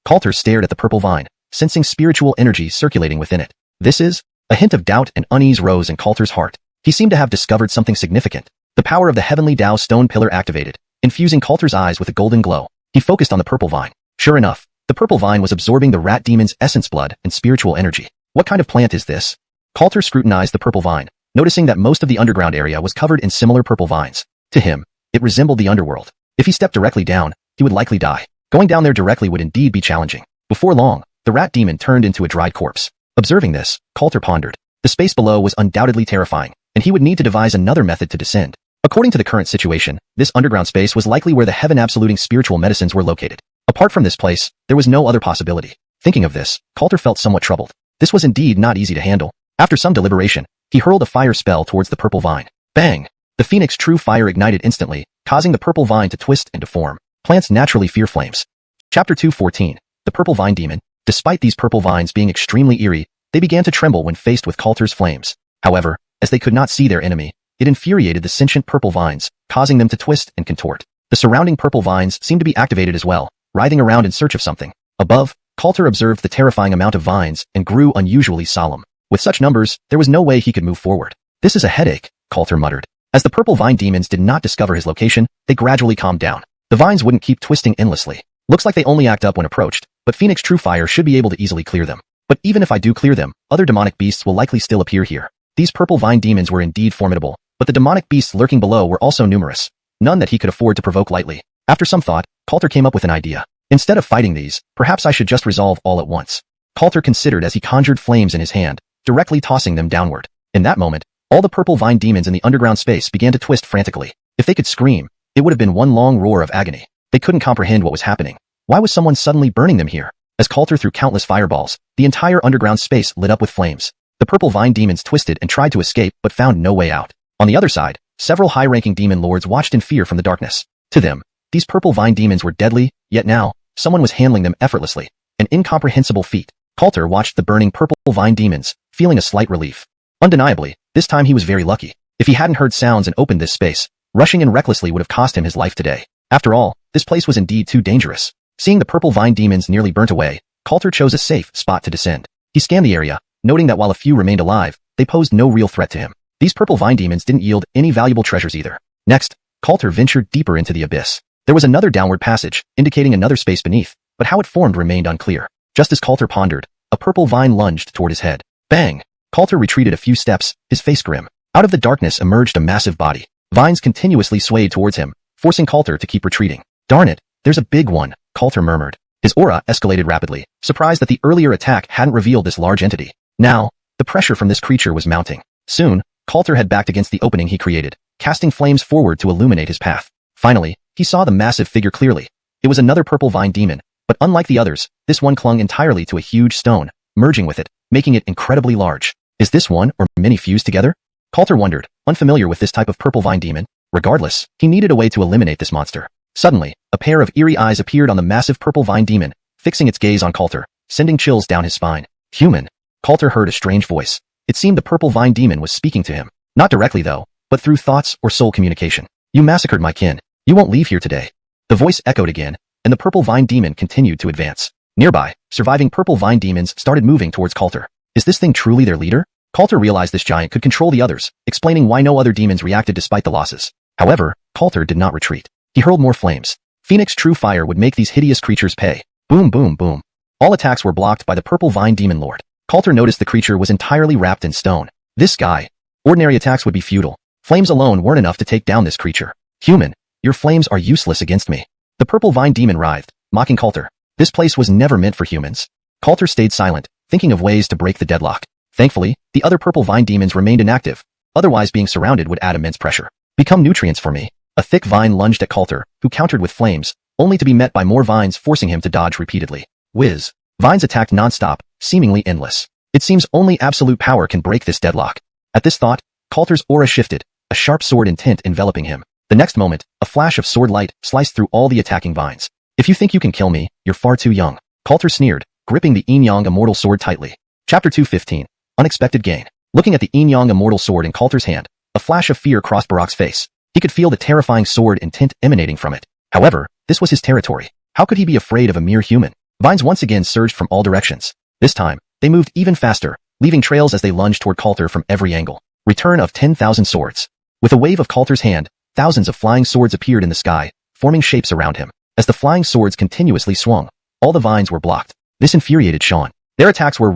Coulter stared at the purple vine, sensing spiritual energy circulating within it. This is? A hint of doubt and unease rose in Coulter's heart. He seemed to have discovered something significant. The power of the heavenly Tao stone pillar activated, infusing Coulter's eyes with a golden glow. He focused on the purple vine. Sure enough, the purple vine was absorbing the rat demon's essence blood and spiritual energy. What kind of plant is this? Coulter scrutinized the purple vine, noticing that most of the underground area was covered in similar purple vines. To him, it resembled the underworld. If he stepped directly down, he would likely die. Going down there directly would indeed be challenging. Before long, the rat demon turned into a dried corpse. Observing this, Coulter pondered. The space below was undoubtedly terrifying, and he would need to devise another method to descend. According to the current situation, this underground space was likely where the heaven-absoluting spiritual medicines were located. Apart from this place, there was no other possibility. Thinking of this, Coulter felt somewhat troubled. This was indeed not easy to handle. After some deliberation, he hurled a fire spell towards the purple vine. Bang! The phoenix true fire ignited instantly, causing the purple vine to twist and deform. Plants naturally fear flames. Chapter 2:14. The Purple Vine Demon. Despite these purple vines being extremely eerie, they began to tremble when faced with Coulter's flames. However, as they could not see their enemy, it infuriated the sentient purple vines, causing them to twist and contort. The surrounding purple vines seemed to be activated as well, writhing around in search of something. Above, Coulter observed the terrifying amount of vines and grew unusually solemn. With such numbers, there was no way he could move forward. This is a headache, Coulter muttered. As the purple vine demons did not discover his location, they gradually calmed down. The vines wouldn't keep twisting endlessly. Looks like they only act up when approached, but Phoenix True Fire should be able to easily clear them. But even if I do clear them, other demonic beasts will likely still appear here. These purple vine demons were indeed formidable, but the demonic beasts lurking below were also numerous. None that he could afford to provoke lightly. After some thought, Coulter came up with an idea. Instead of fighting these, perhaps I should just resolve all at once. Coulter considered as he conjured flames in his hand, directly tossing them downward. In that moment, all the purple vine demons in the underground space began to twist frantically. If they could scream, it would have been one long roar of agony. They couldn't comprehend what was happening. Why was someone suddenly burning them here? As Coulter threw countless fireballs, the entire underground space lit up with flames. The purple vine demons twisted and tried to escape but found no way out. On the other side, several high-ranking demon lords watched in fear from the darkness. To them, these purple vine demons were deadly, yet now, someone was handling them effortlessly. An incomprehensible feat. Coulter watched the burning purple vine demons, feeling a slight relief. Undeniably, this time he was very lucky. If he hadn't heard sounds and opened this space, rushing in recklessly would have cost him his life today. After all, this place was indeed too dangerous. Seeing the purple vine demons nearly burnt away, Coulter chose a safe spot to descend. He scanned the area, noting that while a few remained alive, they posed no real threat to him. These purple vine demons didn't yield any valuable treasures either. Next, Coulter ventured deeper into the abyss. There was another downward passage, indicating another space beneath, but how it formed remained unclear. Just as Coulter pondered, a purple vine lunged toward his head. Bang! Coulter retreated a few steps, his face grim. Out of the darkness emerged a massive body. Vines continuously swayed towards him, forcing Coulter to keep retreating. Darn it, there's a big one, Coulter murmured. His aura escalated rapidly, surprised that the earlier attack hadn't revealed this large entity. Now, the pressure from this creature was mounting. Soon, Coulter had backed against the opening he created, casting flames forward to illuminate his path. Finally, he saw the massive figure clearly. It was another purple vine demon, but unlike the others, this one clung entirely to a huge stone, merging with it, making it incredibly large. Is this one or many fused together? Coulter wondered, unfamiliar with this type of purple vine demon. Regardless, he needed a way to eliminate this monster. Suddenly, a pair of eerie eyes appeared on the massive purple vine demon, fixing its gaze on Coulter, sending chills down his spine. Human. Coulter heard a strange voice. It seemed the purple vine demon was speaking to him. Not directly though, but through thoughts or soul communication. You massacred my kin. You won't leave here today. The voice echoed again, and the purple vine demon continued to advance. Nearby, surviving purple vine demons started moving towards Coulter. Is this thing truly their leader? Coulter realized this giant could control the others, explaining why no other demons reacted despite the losses. However, Coulter did not retreat. He hurled more flames. Phoenix True Fire would make these hideous creatures pay. Boom boom boom. All attacks were blocked by the purple vine demon lord. Coulter noticed the creature was entirely wrapped in stone. This guy. Ordinary attacks would be futile. Flames alone weren't enough to take down this creature. Human, your flames are useless against me. The purple vine demon writhed, mocking Coulter. This place was never meant for humans. Coulter stayed silent, thinking of ways to break the deadlock. Thankfully, the other purple vine demons remained inactive. Otherwise being surrounded would add immense pressure. Become nutrients for me. A thick vine lunged at Coulter, who countered with flames, only to be met by more vines forcing him to dodge repeatedly. Whiz. Vines attacked non-stop, seemingly endless. It seems only absolute power can break this deadlock. At this thought, Coulter's aura shifted, a sharp sword intent enveloping him. The next moment, a flash of sword light sliced through all the attacking vines. If you think you can kill me, you're far too young. Coulter sneered, gripping the Yin-Yang Immortal Sword tightly. Chapter 2:15. Unexpected gain. Looking at the Yin-Yang Immortal Sword in Coulter's hand, a flash of fear crossed Barak's face. He could feel the terrifying sword intent emanating from it. However, this was his territory. How could he be afraid of a mere human? Vines once again surged from all directions. This time, they moved even faster, leaving trails as they lunged toward Coulter from every angle. Return of 10,000 swords. With a wave of Coulter's hand, thousands of flying swords appeared in the sky, forming shapes around him. As the flying swords continuously swung, all the vines were blocked. This infuriated Xian. Their attacks were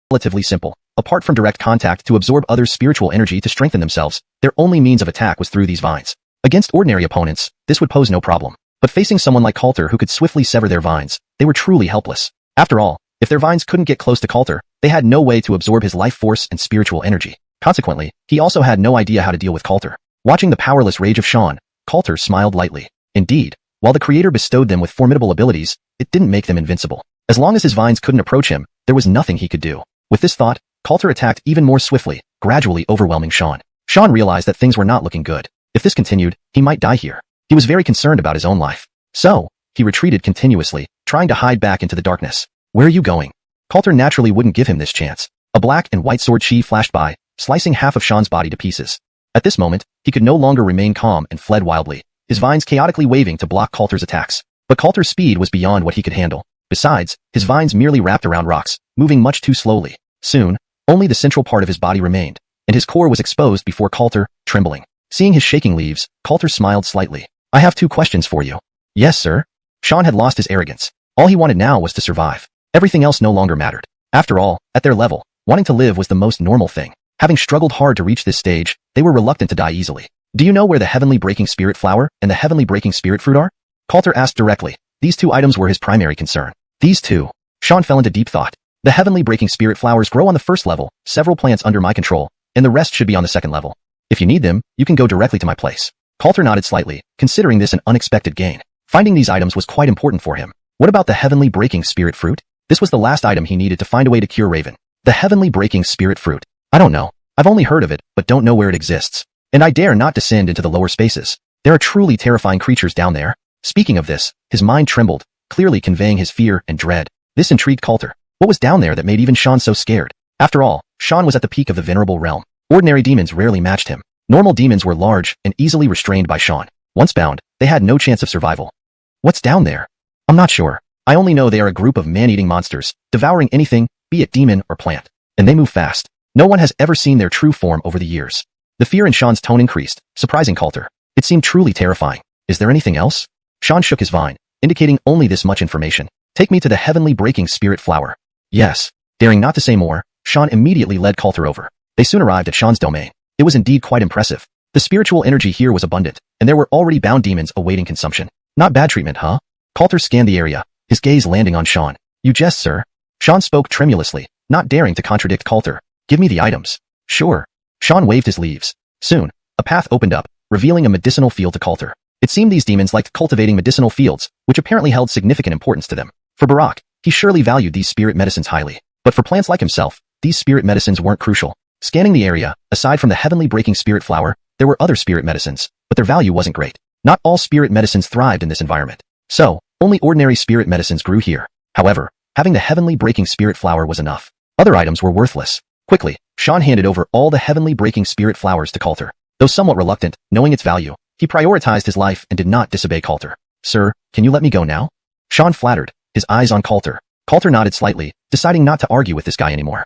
relatively simple. Apart from direct contact to absorb others' spiritual energy to strengthen themselves, their only means of attack was through these vines. Against ordinary opponents, this would pose no problem. But facing someone like Coulter who could swiftly sever their vines, they were truly helpless. After all, if their vines couldn't get close to Coulter, they had no way to absorb his life force and spiritual energy. Consequently, he also had no idea how to deal with Coulter. Watching the powerless rage of Xian, Coulter smiled lightly. Indeed, while the creator bestowed them with formidable abilities, it didn't make them invincible. As long as his vines couldn't approach him, there was nothing he could do. With this thought, Coulter attacked even more swiftly, gradually overwhelming Xian. Xian realized that things were not looking good. If this continued, he might die here. He was very concerned about his own life. So, he retreated continuously, trying to hide back into the darkness. Where are you going? Coulter naturally wouldn't give him this chance. A black and white sword chi flashed by, slicing half of Xian's body to pieces. At this moment, he could no longer remain calm and fled wildly, his vines chaotically waving to block Coulter's attacks. But Coulter's speed was beyond what he could handle. Besides, his vines merely wrapped around rocks, moving much too slowly. Soon, only the central part of his body remained, and his core was exposed before Coulter, trembling. Seeing his shaking leaves, Coulter smiled slightly. I have 2 questions for you. Yes, sir. Xian had lost his arrogance. All he wanted now was to survive. Everything else no longer mattered. After all, at their level, wanting to live was the most normal thing. Having struggled hard to reach this stage, they were reluctant to die easily. Do you know where the Heavenly Breaking Spirit Flower and the Heavenly Breaking Spirit Fruit are? Coulter asked directly. These 2 items were his primary concern. These 2. Xian fell into deep thought. The Heavenly Breaking Spirit Flowers grow on the first level, several plants under my control, and the rest should be on the second level. If you need them, you can go directly to my place. Coulter nodded slightly, considering this an unexpected gain. Finding these items was quite important for him. What about the Heavenly Breaking Spirit Fruit? This was the last item he needed to find a way to cure Raven. The Heavenly Breaking Spirit Fruit. I don't know. I've only heard of it, but don't know where it exists. And I dare not descend into the lower spaces. There are truly terrifying creatures down there. Speaking of this, his mind trembled, clearly conveying his fear and dread. This intrigued Coulter. What was down there that made even Xian so scared? After all, Xian was at the peak of the venerable realm. Ordinary demons rarely matched him. Normal demons were large and easily restrained by Xian. Once bound, they had no chance of survival. What's down there? I'm not sure. I only know they are a group of man-eating monsters, devouring anything, be it demon or plant. And they move fast. No one has ever seen their true form over the years. The fear in Xian's tone increased, surprising Coulter. It seemed truly terrifying. Is there anything else? Xian shook his vine, indicating only this much information. Take me to the Heavenly Breaking Spirit Flower. Yes. Daring not to say more, Xian immediately led Coulter over. They soon arrived at Xian's domain. It was indeed quite impressive. The spiritual energy here was abundant, and there were already bound demons awaiting consumption. Not bad treatment, huh? Coulter scanned the area, his gaze landing on Xian. You jest, sir? Xian spoke tremulously, not daring to contradict Coulter. Give me the items. Sure. Xian waved his leaves. Soon, a path opened up, revealing a medicinal field to Coulter. It seemed these demons liked cultivating medicinal fields, which apparently held significant importance to them. For Barak, he surely valued these spirit medicines highly. But for plants like himself, these spirit medicines weren't crucial. Scanning the area, aside from the Heavenly Breaking Spirit Flower, there were other spirit medicines, but their value wasn't great. Not all spirit medicines thrived in this environment. So, only ordinary spirit medicines grew here. However, having the Heavenly Breaking Spirit Flower was enough. Other items were worthless. Quickly, Xian handed over all the Heavenly Breaking Spirit Flowers to Coulter. Though somewhat reluctant, knowing its value, he prioritized his life and did not disobey Coulter. Sir, can you let me go now? Xian flattered, his eyes on Coulter. Coulter nodded slightly, deciding not to argue with this guy anymore.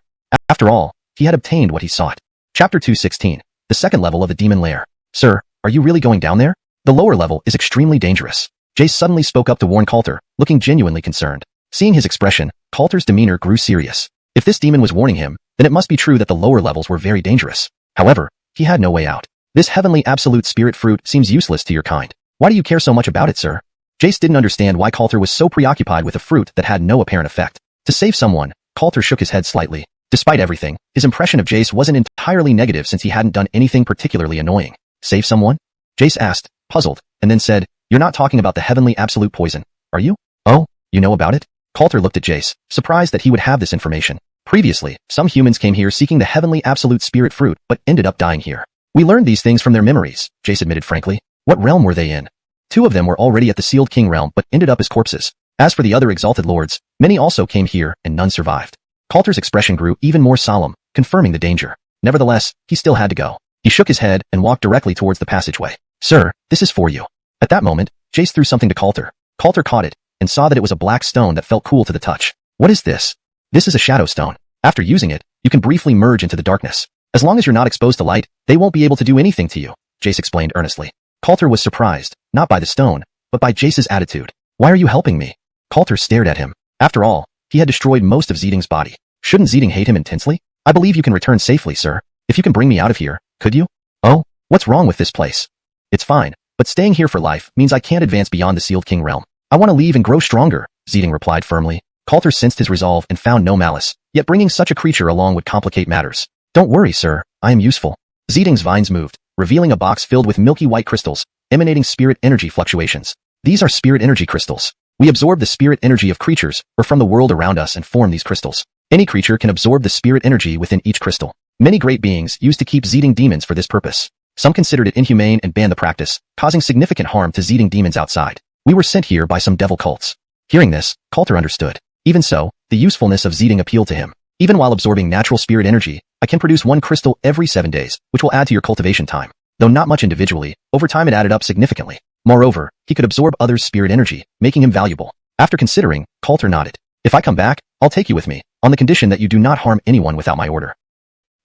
After all, he had obtained what he sought. Chapter 216. The second level of the demon lair. Sir, are you really going down there? The lower level is extremely dangerous. Jace suddenly spoke up to warn Coulter, looking genuinely concerned. Seeing his expression, Coulter's demeanor grew serious. If this demon was warning him, then it must be true that the lower levels were very dangerous. However, he had no way out. This heavenly absolute spirit fruit seems useless to your kind. Why do you care so much about it, sir? Jace didn't understand why Coulter was so preoccupied with a fruit that had no apparent effect. To save someone, Coulter shook his head slightly. Despite everything, his impression of Jace wasn't entirely negative since he hadn't done anything particularly annoying. Save someone? Jace asked, puzzled, and then said, You're not talking about the heavenly absolute poison, are you? Oh, you know about it? Coulter looked at Jace, surprised that he would have this information. Previously, some humans came here seeking the heavenly absolute spirit fruit but ended up dying here. We learned these things from their memories, Jace admitted frankly. What realm were they in? 2 of them were already at the sealed king realm but ended up as corpses. As for the other exalted lords, many also came here and none survived. Coulter's expression grew even more solemn, confirming the danger. Nevertheless, he still had to go. He shook his head and walked directly towards the passageway. Sir, this is for you. At that moment, Jace threw something to Coulter. Coulter caught it and saw that it was a black stone that felt cool to the touch. What is this? This is a shadow stone. After using it, You can briefly merge into the darkness. As long as you're not exposed to light, they won't be able to do anything to you, Jace explained earnestly. Coulter was surprised, not by the stone, but by Jace's attitude. Why are you helping me? Coulter stared at him. After all, he had destroyed most of Zeding's body. Shouldn't Zeding hate him intensely? I believe you can return safely, sir. If you can bring me out of here, could you? Oh, what's wrong with this place? It's fine, but staying here for life means I can't advance beyond the Sealed King realm. I want to leave and grow stronger, Zeding replied firmly. Coulter sensed his resolve and found no malice, yet bringing such a creature along would complicate matters. Don't worry, sir, I am useful. Zeding's vines moved, revealing a box filled with milky white crystals, emanating spirit energy fluctuations. These are spirit energy crystals. We absorb the spirit energy of creatures or from the world around us and form these crystals. Any creature can absorb the spirit energy within each crystal. Many great beings used to keep Zeding demons for this purpose. Some considered it inhumane and banned the practice, causing significant harm to Zeding demons outside. We were sent here by some devil cults. Hearing this, Coulter understood. Even so, the usefulness of Zeding appealed to him. Even while absorbing natural spirit energy, I can produce one crystal every 7 days, which will add to your cultivation time. Though not much individually, over time it added up significantly. Moreover, he could absorb others' spirit energy, making him valuable. After considering, Coulter nodded. If I come back, I'll take you with me, on the condition that you do not harm anyone without my order.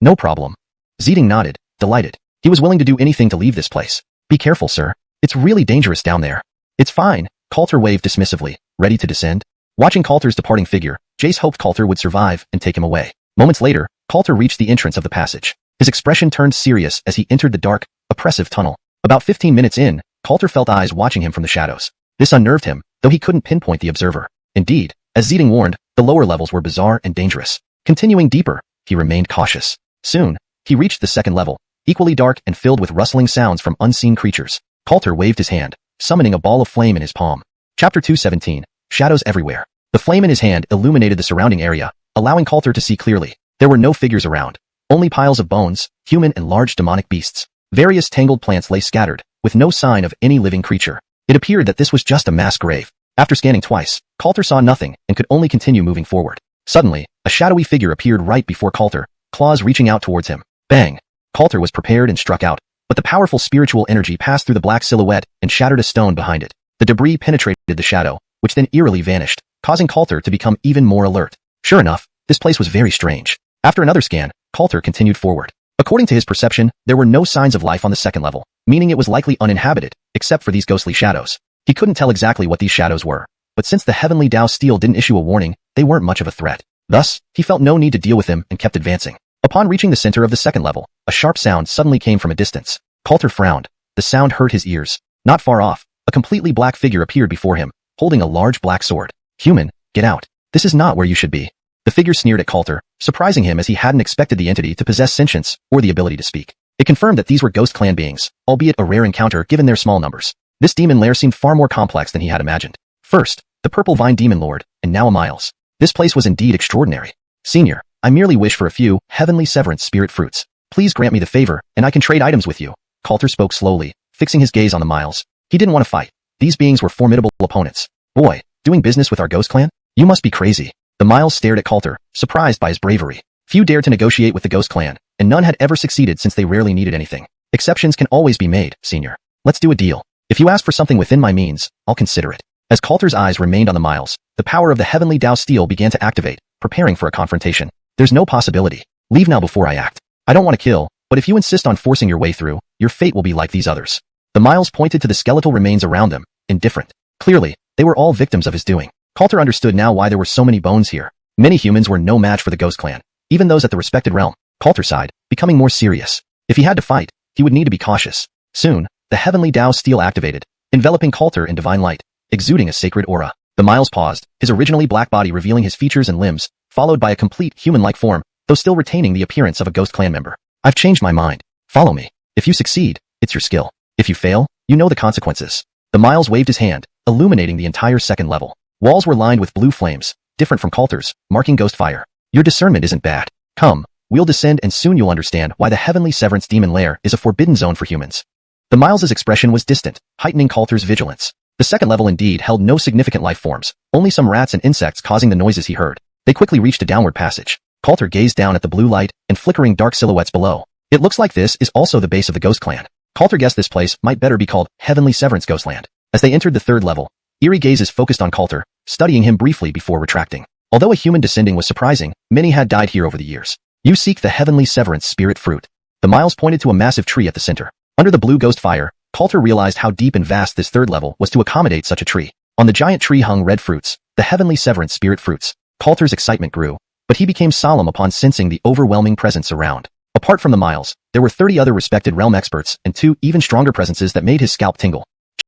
No problem. Zeding nodded, delighted. He was willing to do anything to leave this place. Be careful, sir. It's really dangerous down there. It's fine, Coulter waved dismissively, ready to descend. Watching Coulter's departing figure, Jace hoped Coulter would survive and take him away. Moments later, Coulter reached the entrance of the passage. His expression turned serious as he entered the dark, oppressive tunnel. About 15 minutes in, Coulter felt eyes watching him from the shadows. This unnerved him, though he couldn't pinpoint the observer. Indeed, as Zeding warned, the lower levels were bizarre and dangerous. Continuing deeper, he remained cautious. Soon, he reached the second level, equally dark and filled with rustling sounds from unseen creatures. Coulter waved his hand, summoning a ball of flame in his palm. Chapter 217, Shadows Everywhere. The flame in his hand illuminated the surrounding area, allowing Coulter to see clearly. There were no figures around, only piles of bones, human and large demonic beasts. Various tangled plants lay scattered, with no sign of any living creature. It appeared that this was just a mass grave. After scanning twice, Coulter saw nothing and could only continue moving forward. Suddenly, a shadowy figure appeared right before Coulter, claws reaching out towards him. Bang! Coulter was prepared and struck out, but the powerful spiritual energy passed through the black silhouette and shattered a stone behind it. The debris penetrated the shadow, which then eerily vanished, causing Coulter to become even more alert. Sure enough, this place was very strange. After another scan, Coulter continued forward. According to his perception, there were no signs of life on the second level, meaning it was likely uninhabited, except for these ghostly shadows. He couldn't tell exactly what these shadows were, but since the heavenly Dao steel didn't issue a warning, they weren't much of a threat. Thus, he felt no need to deal with them and kept advancing. Upon reaching the center of the second level, a sharp sound suddenly came from a distance. Coulter frowned. The sound hurt his ears. Not far off, a completely black figure appeared before him, holding a large black sword. Human, get out. This is not where you should be. The figure sneered at Coulter, surprising him as he hadn't expected the entity to possess sentience or the ability to speak. It confirmed that these were Ghost Clan beings, albeit a rare encounter given their small numbers. This demon lair seemed far more complex than he had imagined. First, the Purple Vine Demon Lord, and now a Miles. This place was indeed extraordinary. Senior, I merely wish for a few heavenly severance spirit fruits. Please grant me the favor, and I can trade items with you. Coulter spoke slowly, fixing his gaze on the Miles. He didn't want to fight. These beings were formidable opponents. Boy, doing business with our Ghost Clan? You must be crazy. The Miles stared at Coulter, surprised by his bravery. Few dared to negotiate with the Ghost Clan, and none had ever succeeded since they rarely needed anything. Exceptions can always be made, Senior. Let's do a deal. If you ask for something within my means, I'll consider it. As Coulter's eyes remained on the Miles, the power of the heavenly Dao steel began to activate, preparing for a confrontation. There's no possibility. Leave now before I act. I don't want to kill, but if you insist on forcing your way through, your fate will be like these others. The Miles pointed to the skeletal remains around them, indifferent. Clearly, they were all victims of his doing. Coulter understood now why there were so many bones here. Many humans were no match for the Ghost Clan, even those at the respected realm. Coulter sighed, becoming more serious. If he had to fight, he would need to be cautious. Soon, the heavenly Dao steel activated, enveloping Coulter in divine light, exuding a sacred aura. The Miles paused, his originally black body revealing his features and limbs, followed by a complete human-like form, though still retaining the appearance of a Ghost Clan member. I've changed my mind. Follow me. If you succeed, it's your skill. If you fail, you know the consequences. The Miles waved his hand, illuminating the entire second level. Walls were lined with blue flames, different from Coulter's, marking ghost fire. Your discernment isn't bad. Come, we'll descend and soon you'll understand why the Heavenly Severance Demon Lair is a forbidden zone for humans. The Miles's expression was distant, heightening Coulter's vigilance. The second level indeed held no significant life forms, only some rats and insects causing the noises he heard. They quickly reached a downward passage. Coulter gazed down at the blue light and flickering dark silhouettes below. It looks like this is also the base of the Ghost Clan. Coulter guessed this place might better be called Heavenly Severance Ghostland. As they entered the third level, eerie gazes focused on Coulter, studying him briefly before retracting. Although a human descending was surprising, many had died here over the years. You seek the heavenly severance spirit fruit. The miles pointed to a massive tree at the center. Under the blue ghost fire, Coulter realized how deep and vast this third level was to accommodate such a tree. On the giant tree hung red fruits, the heavenly severance spirit fruits. Coulter's excitement grew, but he became solemn upon sensing the overwhelming presence around. Apart from the miles, there were 30 other respected realm experts and 2 even stronger presences that made his scalp tingle.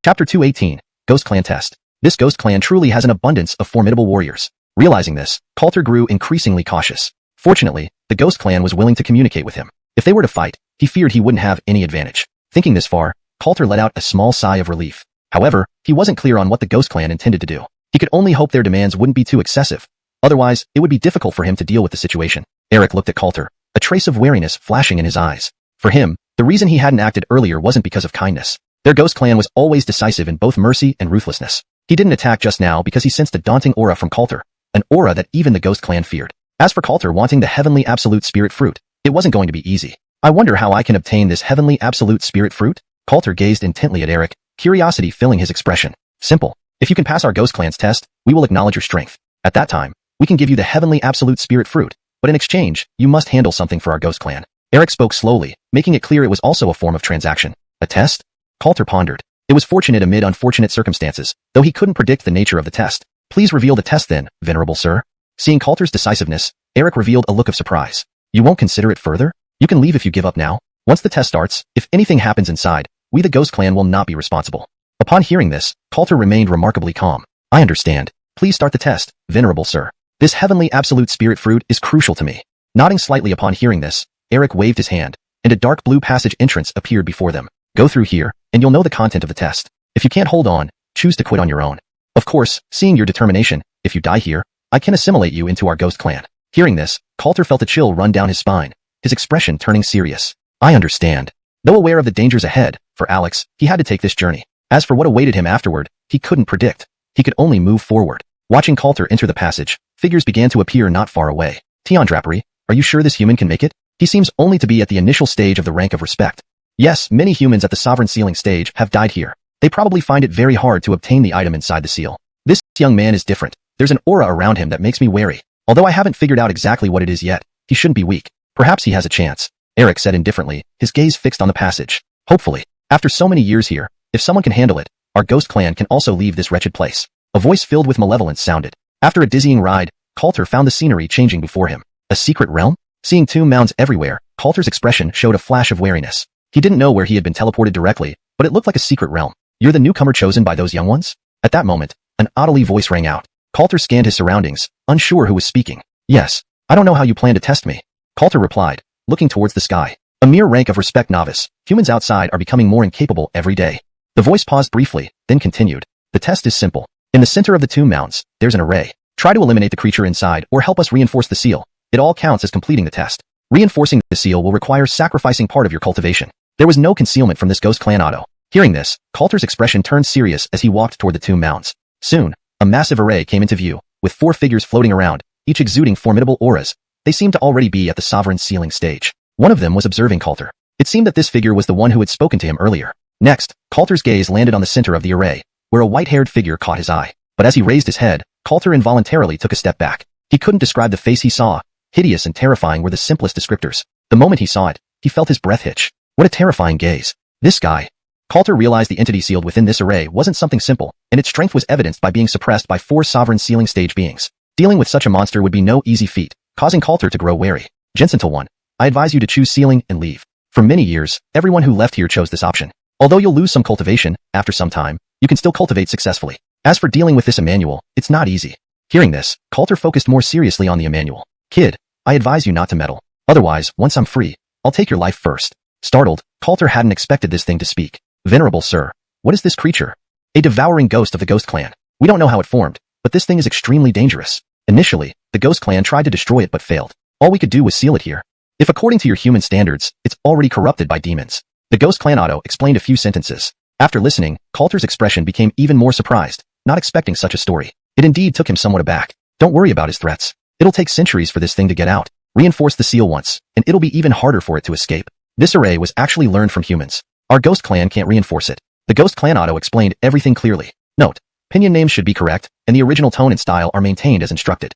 Chapter 218, Ghost Clan Test. This ghost clan truly has an abundance of formidable warriors. Realizing this, Coulter grew increasingly cautious. Fortunately, the ghost clan was willing to communicate with him. If they were to fight, he feared he wouldn't have any advantage. Thinking this far, Coulter let out a small sigh of relief. However, he wasn't clear on what the ghost clan intended to do. He could only hope their demands wouldn't be too excessive. Otherwise, it would be difficult for him to deal with the situation. Eric looked at Coulter, a trace of wariness flashing in his eyes. For him, the reason he hadn't acted earlier wasn't because of kindness. Their ghost clan was always decisive in both mercy and ruthlessness. He didn't attack just now because he sensed a daunting aura from Coulter, an aura that even the ghost clan feared. As for Coulter wanting the heavenly absolute spirit fruit, it wasn't going to be easy. I wonder how I can obtain this heavenly absolute spirit fruit? Coulter gazed intently at Eric, curiosity filling his expression. Simple. If you can pass our ghost clan's test, we will acknowledge your strength. At that time, we can give you the heavenly absolute spirit fruit, but in exchange, you must handle something for our ghost clan. Eric spoke slowly, making it clear it was also a form of transaction. A test? Coulter pondered. It was fortunate amid unfortunate circumstances, though he couldn't predict the nature of the test. Please reveal the test then, venerable sir. Seeing Coulter's decisiveness, Eric revealed a look of surprise. You won't consider it further? You can leave if you give up now. Once the test starts, if anything happens inside, we the ghost clan will not be responsible. Upon hearing this, Coulter remained remarkably calm. I understand. Please start the test, venerable sir. This heavenly absolute spirit fruit is crucial to me. Nodding slightly upon hearing this, Eric waved his hand, and a dark blue passage entrance appeared before them. Go through here, and you'll know the content of the test. If you can't hold on, choose to quit on your own. Of course, seeing your determination, if you die here, I can assimilate you into our ghost clan. Hearing this, Coulter felt a chill run down his spine, his expression turning serious. I understand. Though aware of the dangers ahead, for Alex, he had to take this journey. As for what awaited him afterward, he couldn't predict. He could only move forward. Watching Coulter enter the passage, figures began to appear not far away. Tion Drapery, are you sure this human can make it? He seems only to be at the initial stage of the rank of respect. Yes, many humans at the sovereign sealing stage have died here. They probably find it very hard to obtain the item inside the seal. This young man is different. There's an aura around him that makes me wary. Although I haven't figured out exactly what it is yet, he shouldn't be weak. Perhaps he has a chance. Eric said indifferently, his gaze fixed on the passage. Hopefully, after so many years here, if someone can handle it, our ghost clan can also leave this wretched place. A voice filled with malevolence sounded. After a dizzying ride, Coulter found the scenery changing before him. A secret realm? Seeing tomb mounds everywhere, Coulter's expression showed a flash of wariness. He didn't know where he had been teleported directly, but it looked like a secret realm. You're the newcomer chosen by those young ones? At that moment, an oddly voice rang out. Coulter scanned his surroundings, unsure who was speaking. Yes, I don't know how you plan to test me. Coulter replied, looking towards the sky. A mere rank of respect novice, humans outside are becoming more incapable every day. The voice paused briefly, then continued. The test is simple. In the center of the tomb mounds, there's an array. Try to eliminate the creature inside or help us reinforce the seal. It all counts as completing the test. Reinforcing the seal will require sacrificing part of your cultivation. There was no concealment from this ghost clan Otto. Hearing this, Coulter's expression turned serious as he walked toward the tomb mounds. Soon, a massive array came into view, with 4 figures floating around, each exuding formidable auras. They seemed to already be at the sovereign sealing stage. One of them was observing Coulter. It seemed that this figure was the one who had spoken to him earlier. Next, Coulter's gaze landed on the center of the array, where a white-haired figure caught his eye. But as he raised his head, Coulter involuntarily took a step back. He couldn't describe the face he saw. Hideous and terrifying were the simplest descriptors. The moment he saw it, he felt his breath hitch. What a terrifying gaze. This guy. Coulter realized the entity sealed within this array wasn't something simple, and its strength was evidenced by being suppressed by 4 sovereign sealing stage beings. Dealing with such a monster would be no easy feat, causing Coulter to grow wary. Gentle one, I advise you to choose sealing and leave. For many years, everyone who left here chose this option. Although you'll lose some cultivation, after some time, you can still cultivate successfully. As for dealing with this Emmanuel, it's not easy. Hearing this, Coulter focused more seriously on the Emmanuel. Kid, I advise you not to meddle. Otherwise, once I'm free, I'll take your life first. Startled, Coulter hadn't expected this thing to speak. Venerable sir, what is this creature? A devouring ghost of the ghost clan. We don't know how it formed, but this thing is extremely dangerous. Initially, the ghost clan tried to destroy it but failed. All we could do was seal it here. If according to your human standards, it's already corrupted by demons. The ghost clan Otto explained a few sentences. After listening, Coulter's expression became even more surprised, not expecting such a story. It indeed took him somewhat aback. Don't worry about his threats. It'll take centuries for this thing to get out. Reinforce the seal once, and it'll be even harder for it to escape. This array was actually learned from humans. Our ghost clan can't reinforce it. The ghost clan Otto explained everything clearly. Note, opinion names should be correct, and the original tone and style are maintained as instructed.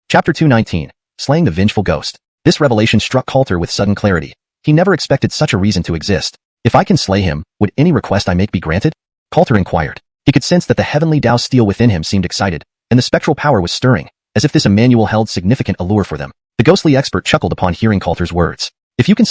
Chapter 219, Slaying the Vengeful Ghost. This revelation struck Coulter with sudden clarity. He never expected such a reason to exist. If I can slay him, would any request I make be granted? Coulter inquired. He could sense that the heavenly Tao steel within him seemed excited, and the spectral power was stirring, as if this Emmanuel held significant allure for them. The ghostly expert chuckled upon hearing Coulter's words. If you can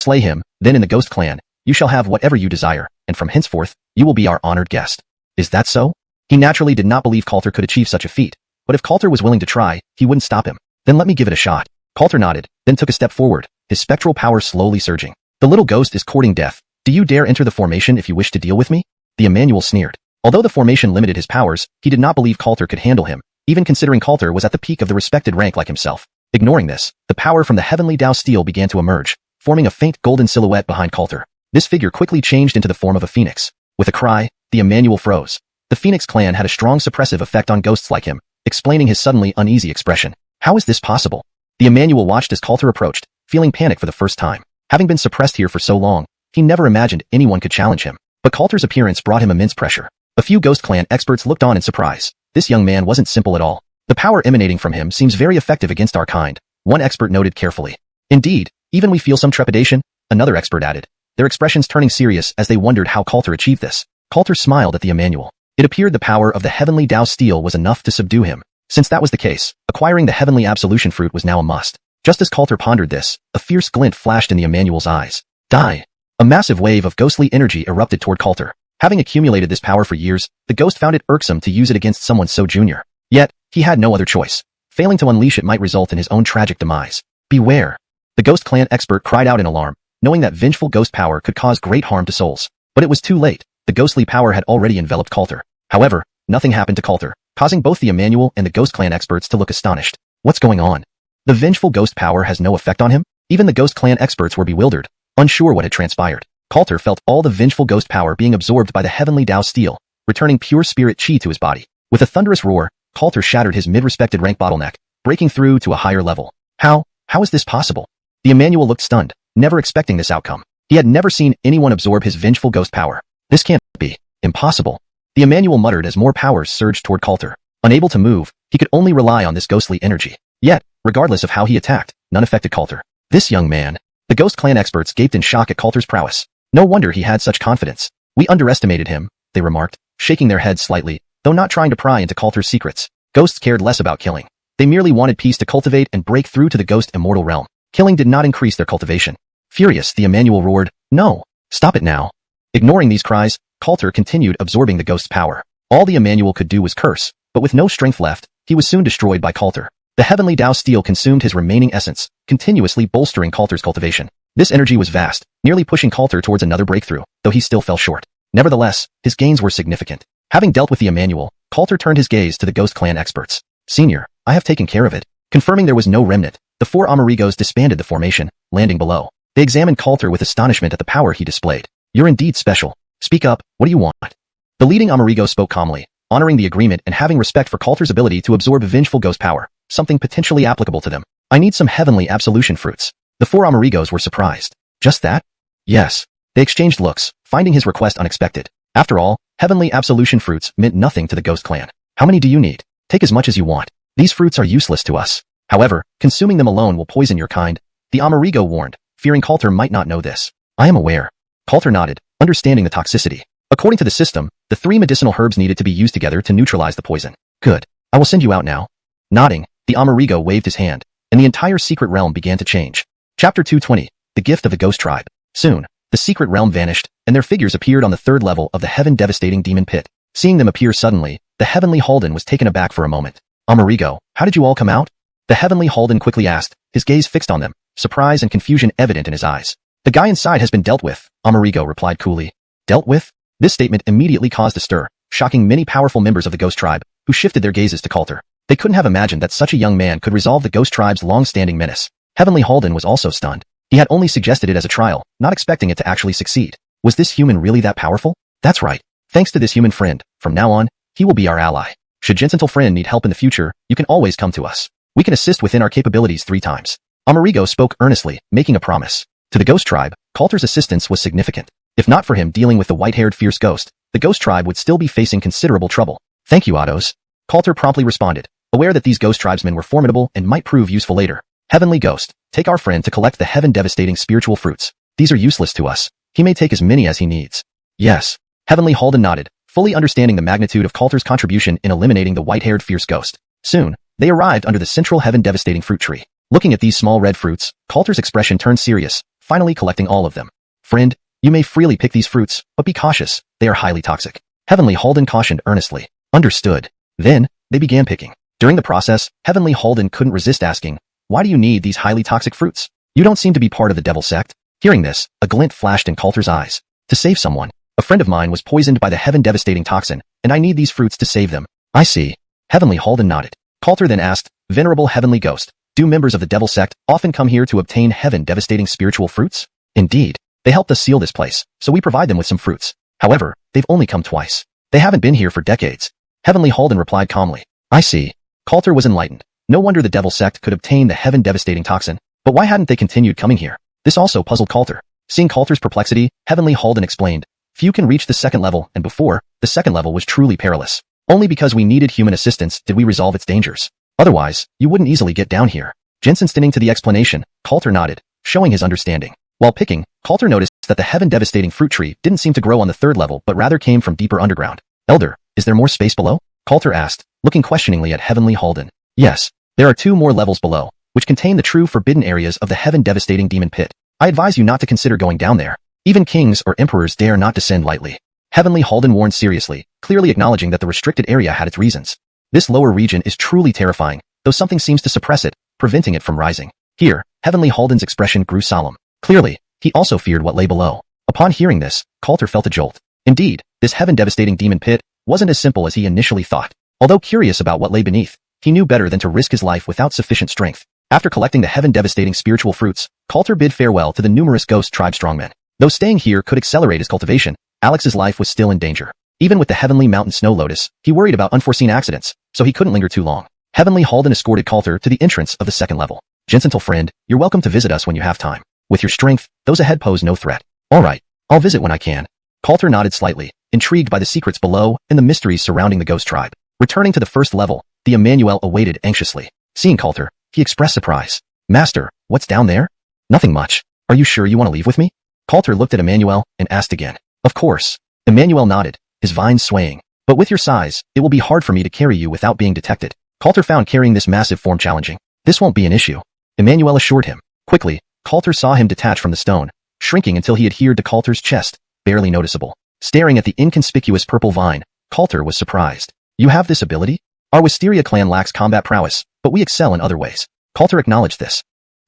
slay him, then in the Ghost Clan, you shall have whatever you desire, and from henceforth, you will be our honored guest. Is that so? He naturally did not believe Coulter could achieve such a feat, but if Coulter was willing to try, he wouldn't stop him. Then let me give it a shot. Coulter nodded, then took a step forward, his spectral power slowly surging. The little ghost is courting death. Do you dare enter the formation if you wish to deal with me? The Emmanuel sneered. Although the formation limited his powers, he did not believe Coulter could handle him, even considering Coulter was at the peak of the respected rank like himself. Ignoring this, the power from the heavenly Tao steel began to emerge, forming a faint golden silhouette behind Coulter. This figure quickly changed into the form of a phoenix. With a cry, the Emmanuel froze. The Phoenix clan had a strong suppressive effect on ghosts like him, explaining his suddenly uneasy expression. How is this possible? The Emmanuel watched as Coulter approached, feeling panic for the first time. Having been suppressed here for so long, he never imagined anyone could challenge him. But Coulter's appearance brought him immense pressure. A few Ghost Clan experts looked on in surprise. This young man wasn't simple at all. The power emanating from him seems very effective against our kind, one expert noted carefully. Indeed, even we feel some trepidation, another expert added, their expressions turning serious as they wondered how Coulter achieved this. Coulter smiled at the Emmanuel. It appeared the power of the heavenly Tao steel was enough to subdue him. Since that was the case, acquiring the heavenly absolution fruit was now a must. Just as Coulter pondered this, a fierce glint flashed in the Emmanuel's eyes. Die! A massive wave of ghostly energy erupted toward Coulter. Having accumulated this power for years, the ghost found it irksome to use it against someone so junior. Yet, he had no other choice. Failing to unleash it might result in his own tragic demise. Beware! The Ghost Clan expert cried out in alarm, knowing that vengeful ghost power could cause great harm to souls. But it was too late. The ghostly power had already enveloped Coulter. However, nothing happened to Coulter, causing both the Emmanuel and the Ghost Clan experts to look astonished. What's going on? The vengeful ghost power has no effect on him? Even the Ghost Clan experts were bewildered, unsure what had transpired. Coulter felt all the vengeful ghost power being absorbed by the heavenly Tao steel, returning pure spirit chi to his body. With a thunderous roar, Coulter shattered his mid-respected rank bottleneck, breaking through to a higher level. How is this possible? The Emmanuel looked stunned, never expecting this outcome. He had never seen anyone absorb his vengeful ghost power. This can't be. Impossible. The Emmanuel muttered as more powers surged toward Coulter. Unable to move, he could only rely on this ghostly energy. Yet, regardless of how he attacked, none affected Coulter. This young man. The Ghost Clan experts gaped in shock at Coulter's prowess. No wonder he had such confidence. We underestimated him, they remarked, shaking their heads slightly, though not trying to pry into Coulter's secrets. Ghosts cared less about killing. They merely wanted peace to cultivate and break through to the ghost immortal realm. Killing did not increase their cultivation. Furious, the Emmanuel roared, "No! Stop it now!" Ignoring these cries, Coulter continued absorbing the ghost's power. All the Emmanuel could do was curse, but with no strength left, he was soon destroyed by Coulter. The heavenly Tao steel consumed his remaining essence, continuously bolstering Coulter's cultivation. This energy was vast, nearly pushing Coulter towards another breakthrough, though he still fell short. Nevertheless, his gains were significant. Having dealt with the Emmanuel, Coulter turned his gaze to the Ghost Clan experts. "Senior, I have taken care of it." Confirming there was no remnant, the four Amerigos disbanded the formation, landing below. They examined Coulter with astonishment at the power he displayed. "You're indeed special. Speak up, what do you want?" The leading Amerigo spoke calmly, honoring the agreement and having respect for Coulter's ability to absorb vengeful ghost power, something potentially applicable to them. "I need some heavenly absolution fruits." The four Amerigos were surprised. "Just that?" "Yes." They exchanged looks, finding his request unexpected. After all, heavenly absolution fruits meant nothing to the Ghost Clan. "How many do you need? Take as much as you want. These fruits are useless to us. However, consuming them alone will poison your kind," the Amerigo warned, fearing Coulter might not know this. "I am aware." Coulter nodded, understanding the toxicity. According to the system, the 3 medicinal herbs needed to be used together to neutralize the poison. "Good. I will send you out now." Nodding, the Amerigo waved his hand, and the entire secret realm began to change. Chapter 220, The Gift of the Ghost Tribe. Soon, the secret realm vanished, and their figures appeared on the 3rd level of the heaven-devastating demon pit. Seeing them appear suddenly, the heavenly Halden was taken aback for a moment. "Amerigo, how did you all come out?" The heavenly Halden quickly asked, his gaze fixed on them, surprise and confusion evident in his eyes. "The guy inside has been dealt with," Amerigo replied coolly. "Dealt with?" This statement immediately caused a stir, shocking many powerful members of the Ghost Tribe, who shifted their gazes to Coulter. They couldn't have imagined that such a young man could resolve the Ghost Tribe's long-standing menace. Heavenly Halden was also stunned. He had only suggested it as a trial, not expecting it to actually succeed. Was this human really that powerful? That's right. Thanks to this human friend, from now on, he will be our ally. Should Gentile friend need help in the future, you can always come to us. We can assist within our capabilities 3 times. Amerigo spoke earnestly, making a promise. To the Ghost Tribe, Coulter's assistance was significant. If not for him dealing with the white-haired fierce ghost, the Ghost Tribe would still be facing considerable trouble. "Thank you, Ottos." Coulter promptly responded, aware that these ghost tribesmen were formidable and might prove useful later. Heavenly Ghost, take our friend to collect the heaven-devastating spiritual fruits. These are useless to us. He may take as many as he needs. Yes. Heavenly Halden nodded, fully understanding the magnitude of Coulter's contribution in eliminating the white-haired fierce ghost. Soon, they arrived under the central heaven-devastating fruit tree. Looking at these small red fruits, Coulter's expression turned serious, finally collecting all of them. Friend, you may freely pick these fruits, but be cautious, they are highly toxic. Heavenly Halden cautioned earnestly. Understood. Then, they began picking. During the process, Heavenly Halden couldn't resist asking, why do you need these highly toxic fruits? You don't seem to be part of the devil sect. Hearing this, a glint flashed in Coulter's eyes. To save someone. A friend of mine was poisoned by the heaven-devastating toxin, and I need these fruits to save them. I see. Heavenly Halden nodded. Coulter then asked, Venerable Heavenly Ghost, do members of the devil sect often come here to obtain heaven-devastating spiritual fruits? Indeed. They helped us seal this place, so we provide them with some fruits. However, they've only come twice. They haven't been here for decades. Heavenly Halden replied calmly. I see. Coulter was enlightened. No wonder the devil sect could obtain the heaven-devastating toxin. But why hadn't they continued coming here? This also puzzled Coulter. Seeing Coulter's perplexity, Heavenly Halden explained, few can reach the second level, and before, the second level was truly perilous. Only because we needed human assistance did we resolve its dangers. Otherwise, you wouldn't easily get down here. Jensen stinning to the explanation, Coulter nodded, showing his understanding. While picking, Coulter noticed that the heaven-devastating fruit tree didn't seem to grow on the third level but rather came from deeper underground. Elder, is there more space below? Coulter asked, looking questioningly at Heavenly Halden. Yes, there are 2 more levels below, which contain the true forbidden areas of the heaven-devastating demon pit. I advise you not to consider going down there. Even kings or emperors dare not descend lightly. Heavenly Halden warned seriously, clearly acknowledging that the restricted area had its reasons. This lower region is truly terrifying, though something seems to suppress it, preventing it from rising. Here, Heavenly Halden's expression grew solemn. Clearly, he also feared what lay below. Upon hearing this, Coulter felt a jolt. Indeed, this heaven-devastating demon pit wasn't as simple as he initially thought. Although curious about what lay beneath, he knew better than to risk his life without sufficient strength. After collecting the heaven-devastating spiritual fruits, Coulter bid farewell to the numerous ghost tribe strongmen. Though staying here could accelerate his cultivation, Alex's life was still in danger. Even with the heavenly mountain snow lotus, he worried about unforeseen accidents, so he couldn't linger too long. Heavenly Halden escorted Coulter to the entrance of the second level. Gentle friend, you're welcome to visit us when you have time. With your strength, those ahead pose no threat. All right, I'll visit when I can. Coulter nodded slightly, intrigued by the secrets below and the mysteries surrounding the ghost tribe. Returning to the first level, the Emmanuel awaited anxiously. Seeing Coulter, he expressed surprise. Master, what's down there? Nothing much. Are you sure you want to leave with me? Coulter looked at Emmanuel and asked again. Of course. Emmanuel nodded, his vines swaying. But with your size, it will be hard for me to carry you without being detected. Coulter found carrying this massive form challenging. This won't be an issue. Emmanuel assured him. Quickly, Coulter saw him detach from the stone, shrinking until he adhered to Coulter's chest, barely noticeable. Staring at the inconspicuous purple vine, Coulter was surprised. You have this ability? Our Wisteria clan lacks combat prowess, but we excel in other ways. Coulter acknowledged this.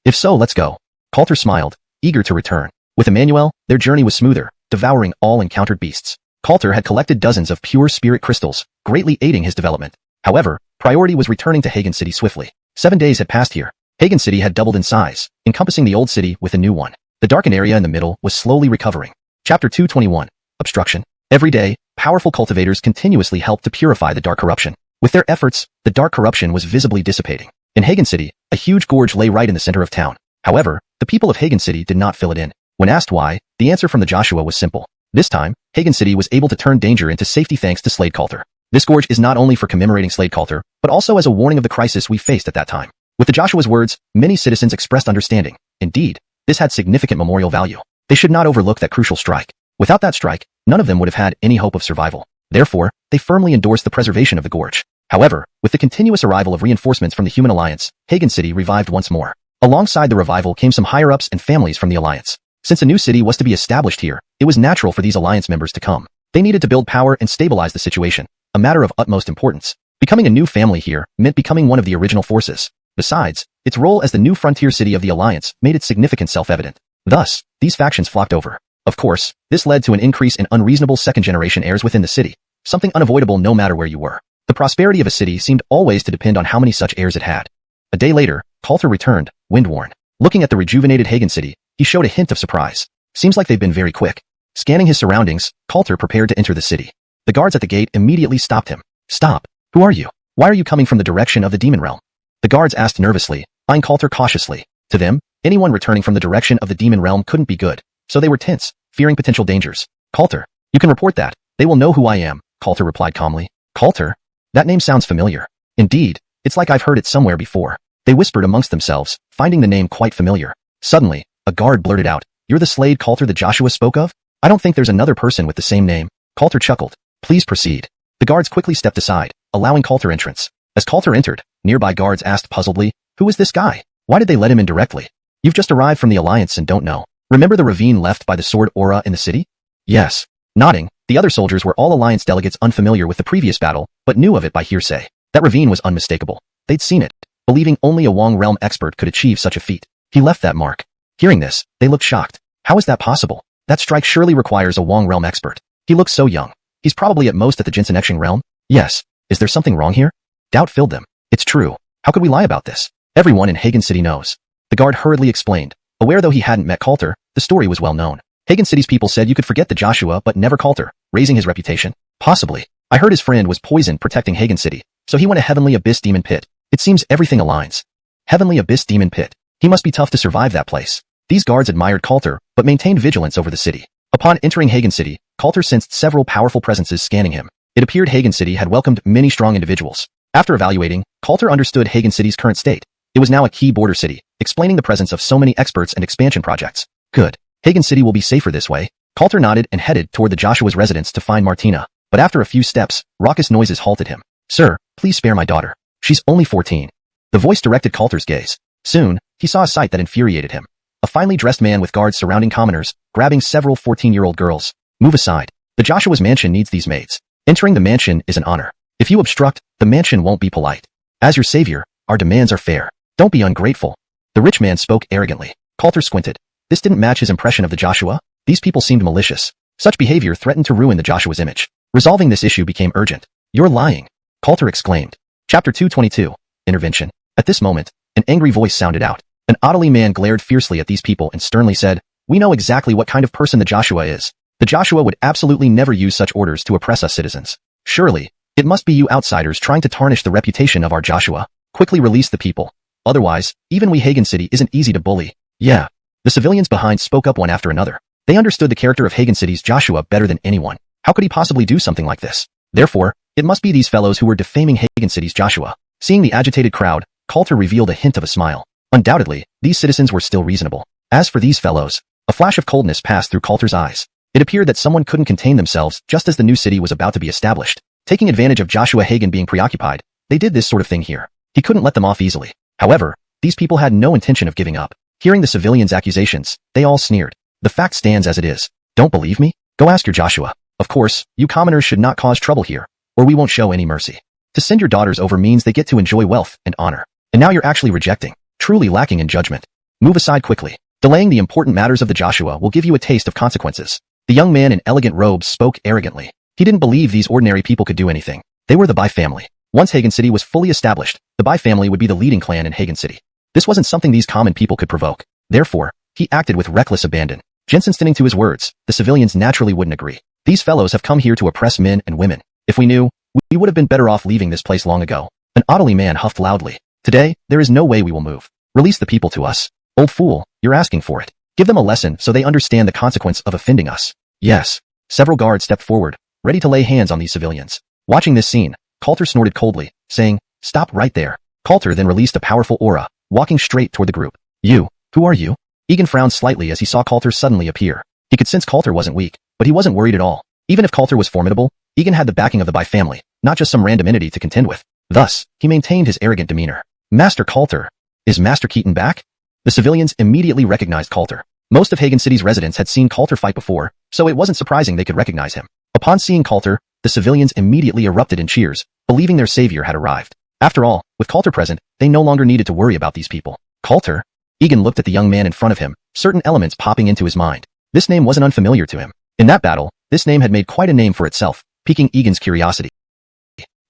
If so, let's go. Coulter smiled, eager to return. With Emmanuel, their journey was smoother, devouring all encountered beasts. Coulter had collected dozens of pure spirit crystals, greatly aiding his development. However, priority was returning to Hagen City swiftly. 7 days had passed here. Hagen City had doubled in size, encompassing the old city with a new one. The darkened area in the middle was slowly recovering. Chapter 221. Obstruction. Every day, powerful cultivators continuously helped to purify the dark corruption. With their efforts, the dark corruption was visibly dissipating. In Hagen City, a huge gorge lay right in the center of town. However, the people of Hagen City did not fill it in. When asked why, the answer from the Joshua was simple. This time, Hagen City was able to turn danger into safety thanks to Slade Coulter. This gorge is not only for commemorating Slade Coulter, but also as a warning of the crisis we faced at that time. With the Joshua's words, many citizens expressed understanding. Indeed, this had significant memorial value. They should not overlook that crucial strike. Without that strike, none of them would have had any hope of survival. Therefore, they firmly endorsed the preservation of the gorge. However, with the continuous arrival of reinforcements from the Human Alliance, Hagen City revived once more. Alongside the revival came some higher-ups and families from the Alliance. Since a new city was to be established here, it was natural for these Alliance members to come. They needed to build power and stabilize the situation, a matter of utmost importance. Becoming a new family here meant becoming one of the original forces. Besides, its role as the new frontier city of the Alliance made its significance self-evident. Thus, these factions flocked over. Of course, this led to an increase in unreasonable second-generation heirs within the city, something unavoidable no matter where you were. The prosperity of a city seemed always to depend on how many such heirs it had. A day later, Coulter returned, wind-worn. Looking at the rejuvenated Hagen City, he showed a hint of surprise. Seems like they've been very quick. Scanning his surroundings, Coulter prepared to enter the city. The guards at the gate immediately stopped him. Stop. Who are you? Why are you coming from the direction of the demon realm? The guards asked nervously, eyeing Coulter cautiously. To them, anyone returning from the direction of the demon realm couldn't be good, so they were tense, fearing potential dangers. Coulter, you can report that. They will know who I am, Coulter replied calmly. Coulter? That name sounds familiar. Indeed, It's like I've heard it somewhere before. They whispered amongst themselves, finding the name quite familiar. Suddenly, a guard blurted out, "You're the Slade Coulter that Joshua spoke of? I don't think there's another person with the same name." Coulter chuckled. "Please proceed." The guards quickly stepped aside, allowing Coulter entrance. As Coulter entered, nearby guards asked puzzledly, "Who is this guy? Why did they let him in directly? You've just arrived from the Alliance and don't know. Remember the ravine left by the sword aura in the city?" "Yes." Nodding, the other soldiers were all Alliance delegates unfamiliar with the previous battle, but knew of it by hearsay. That ravine was unmistakable. They'd seen it, believing only a Wong realm expert could achieve such a feat. He left that mark. Hearing this, they looked shocked. How is that possible? That strike surely requires a Wong realm expert. He looks so young. He's probably at most at the Jinsenexing realm. Yes. Is there something wrong here? Doubt filled them. It's true. How could we lie about this? Everyone in Hagen City knows. The guard hurriedly explained. Aware though he hadn't met Coulter, the story was well known. Hagen City's people said you could forget the Joshua but never Coulter, raising his reputation. Possibly. I heard his friend was poisoned protecting Hagen City, so he went to Heavenly Abyss Demon Pit. It seems everything aligns. Heavenly Abyss Demon Pit. He must be tough to survive that place. These guards admired Coulter, but maintained vigilance over the city. Upon entering Hagen City, Coulter sensed several powerful presences scanning him. It appeared Hagen City had welcomed many strong individuals. After evaluating, Coulter understood Hagen City's current state. It was now a key border city, explaining the presence of so many experts and expansion projects. Good. Hagen City will be safer this way. Coulter nodded and headed toward the Joshua's residence to find Martina, but after a few steps, raucous noises halted him. "Sir, please spare my daughter. She's only 14. The voice directed Coulter's gaze. Soon, he saw a sight that infuriated him. A finely dressed man with guards surrounding commoners, grabbing several 14-year-old girls. Move aside. The Joshua's mansion needs these maids. Entering the mansion is an honor. If you obstruct, the mansion won't be polite. As your savior, our demands are fair. Don't be ungrateful." The rich man spoke arrogantly. Coulter squinted. This didn't match his impression of the Joshua. These people seemed malicious. Such behavior threatened to ruin the Joshua's image. Resolving this issue became urgent. "You're lying," Coulter exclaimed. Chapter 222. Intervention. At this moment, an angry voice sounded out. An Adelie man glared fiercely at these people and sternly said, "We know exactly what kind of person the Joshua is. The Joshua would absolutely never use such orders to oppress us citizens. Surely, it must be you outsiders trying to tarnish the reputation of our Joshua. Quickly release the people. Otherwise, even we Hagen City isn't easy to bully." "Yeah." The civilians behind spoke up one after another. They understood the character of Hagen City's Joshua better than anyone. How could he possibly do something like this? Therefore, it must be these fellows who were defaming Hagen City's Joshua. Seeing the agitated crowd, Coulter revealed a hint of a smile. Undoubtedly, these citizens were still reasonable. As for these fellows, a flash of coldness passed through Coulter's eyes. It appeared that someone couldn't contain themselves just as the new city was about to be established. Taking advantage of Joshua Hagen being preoccupied, they did this sort of thing here. He couldn't let them off easily. However, these people had no intention of giving up. Hearing the civilians' accusations, they all sneered. "The fact stands as it is. Don't believe me? Go ask your Joshua. Of course, you commoners should not cause trouble here, or we won't show any mercy. To send your daughters over means they get to enjoy wealth and honor. And now you're actually rejecting. Truly lacking in judgment. Move aside quickly. Delaying the important matters of the Joshua will give you a taste of consequences." The young man in elegant robes spoke arrogantly. He didn't believe these ordinary people could do anything. They were the Bai family. Once Hagen City was fully established, the Bai family would be the leading clan in Hagen City. This wasn't something these common people could provoke. Therefore, he acted with reckless abandon. Jensen sticking to his words, the civilians naturally wouldn't agree. These fellows have come here to oppress men and women. If we knew, we would have been better off leaving this place long ago. An Adelie man huffed loudly. "Today, there is no way we will move. Release the people to us." "Old fool, you're asking for it. Give them a lesson so they understand the consequence of offending us." "Yes." Several guards stepped forward, ready to lay hands on these civilians. Watching this scene, Coulter snorted coldly, saying, "Stop right there." Coulter then released a powerful aura, walking straight toward the group. Who are you?" Egan frowned slightly as he saw Coulter suddenly appear. He could sense Coulter wasn't weak, but he wasn't worried at all. Even if Coulter was formidable, Egan had the backing of the Bai family, not just some random entity to contend with. Thus, he maintained his arrogant demeanor. "Master Coulter. Is Master Keaton back?" The civilians immediately recognized Coulter. Most of Hagen City's residents had seen Coulter fight before, so it wasn't surprising they could recognize him. Upon seeing Coulter, the civilians immediately erupted in cheers, believing their savior had arrived. After all, with Coulter present, they no longer needed to worry about these people. Coulter? Egan looked at the young man in front of him, certain elements popping into his mind. This name wasn't unfamiliar to him. In that battle, this name had made quite a name for itself, piquing Egan's curiosity.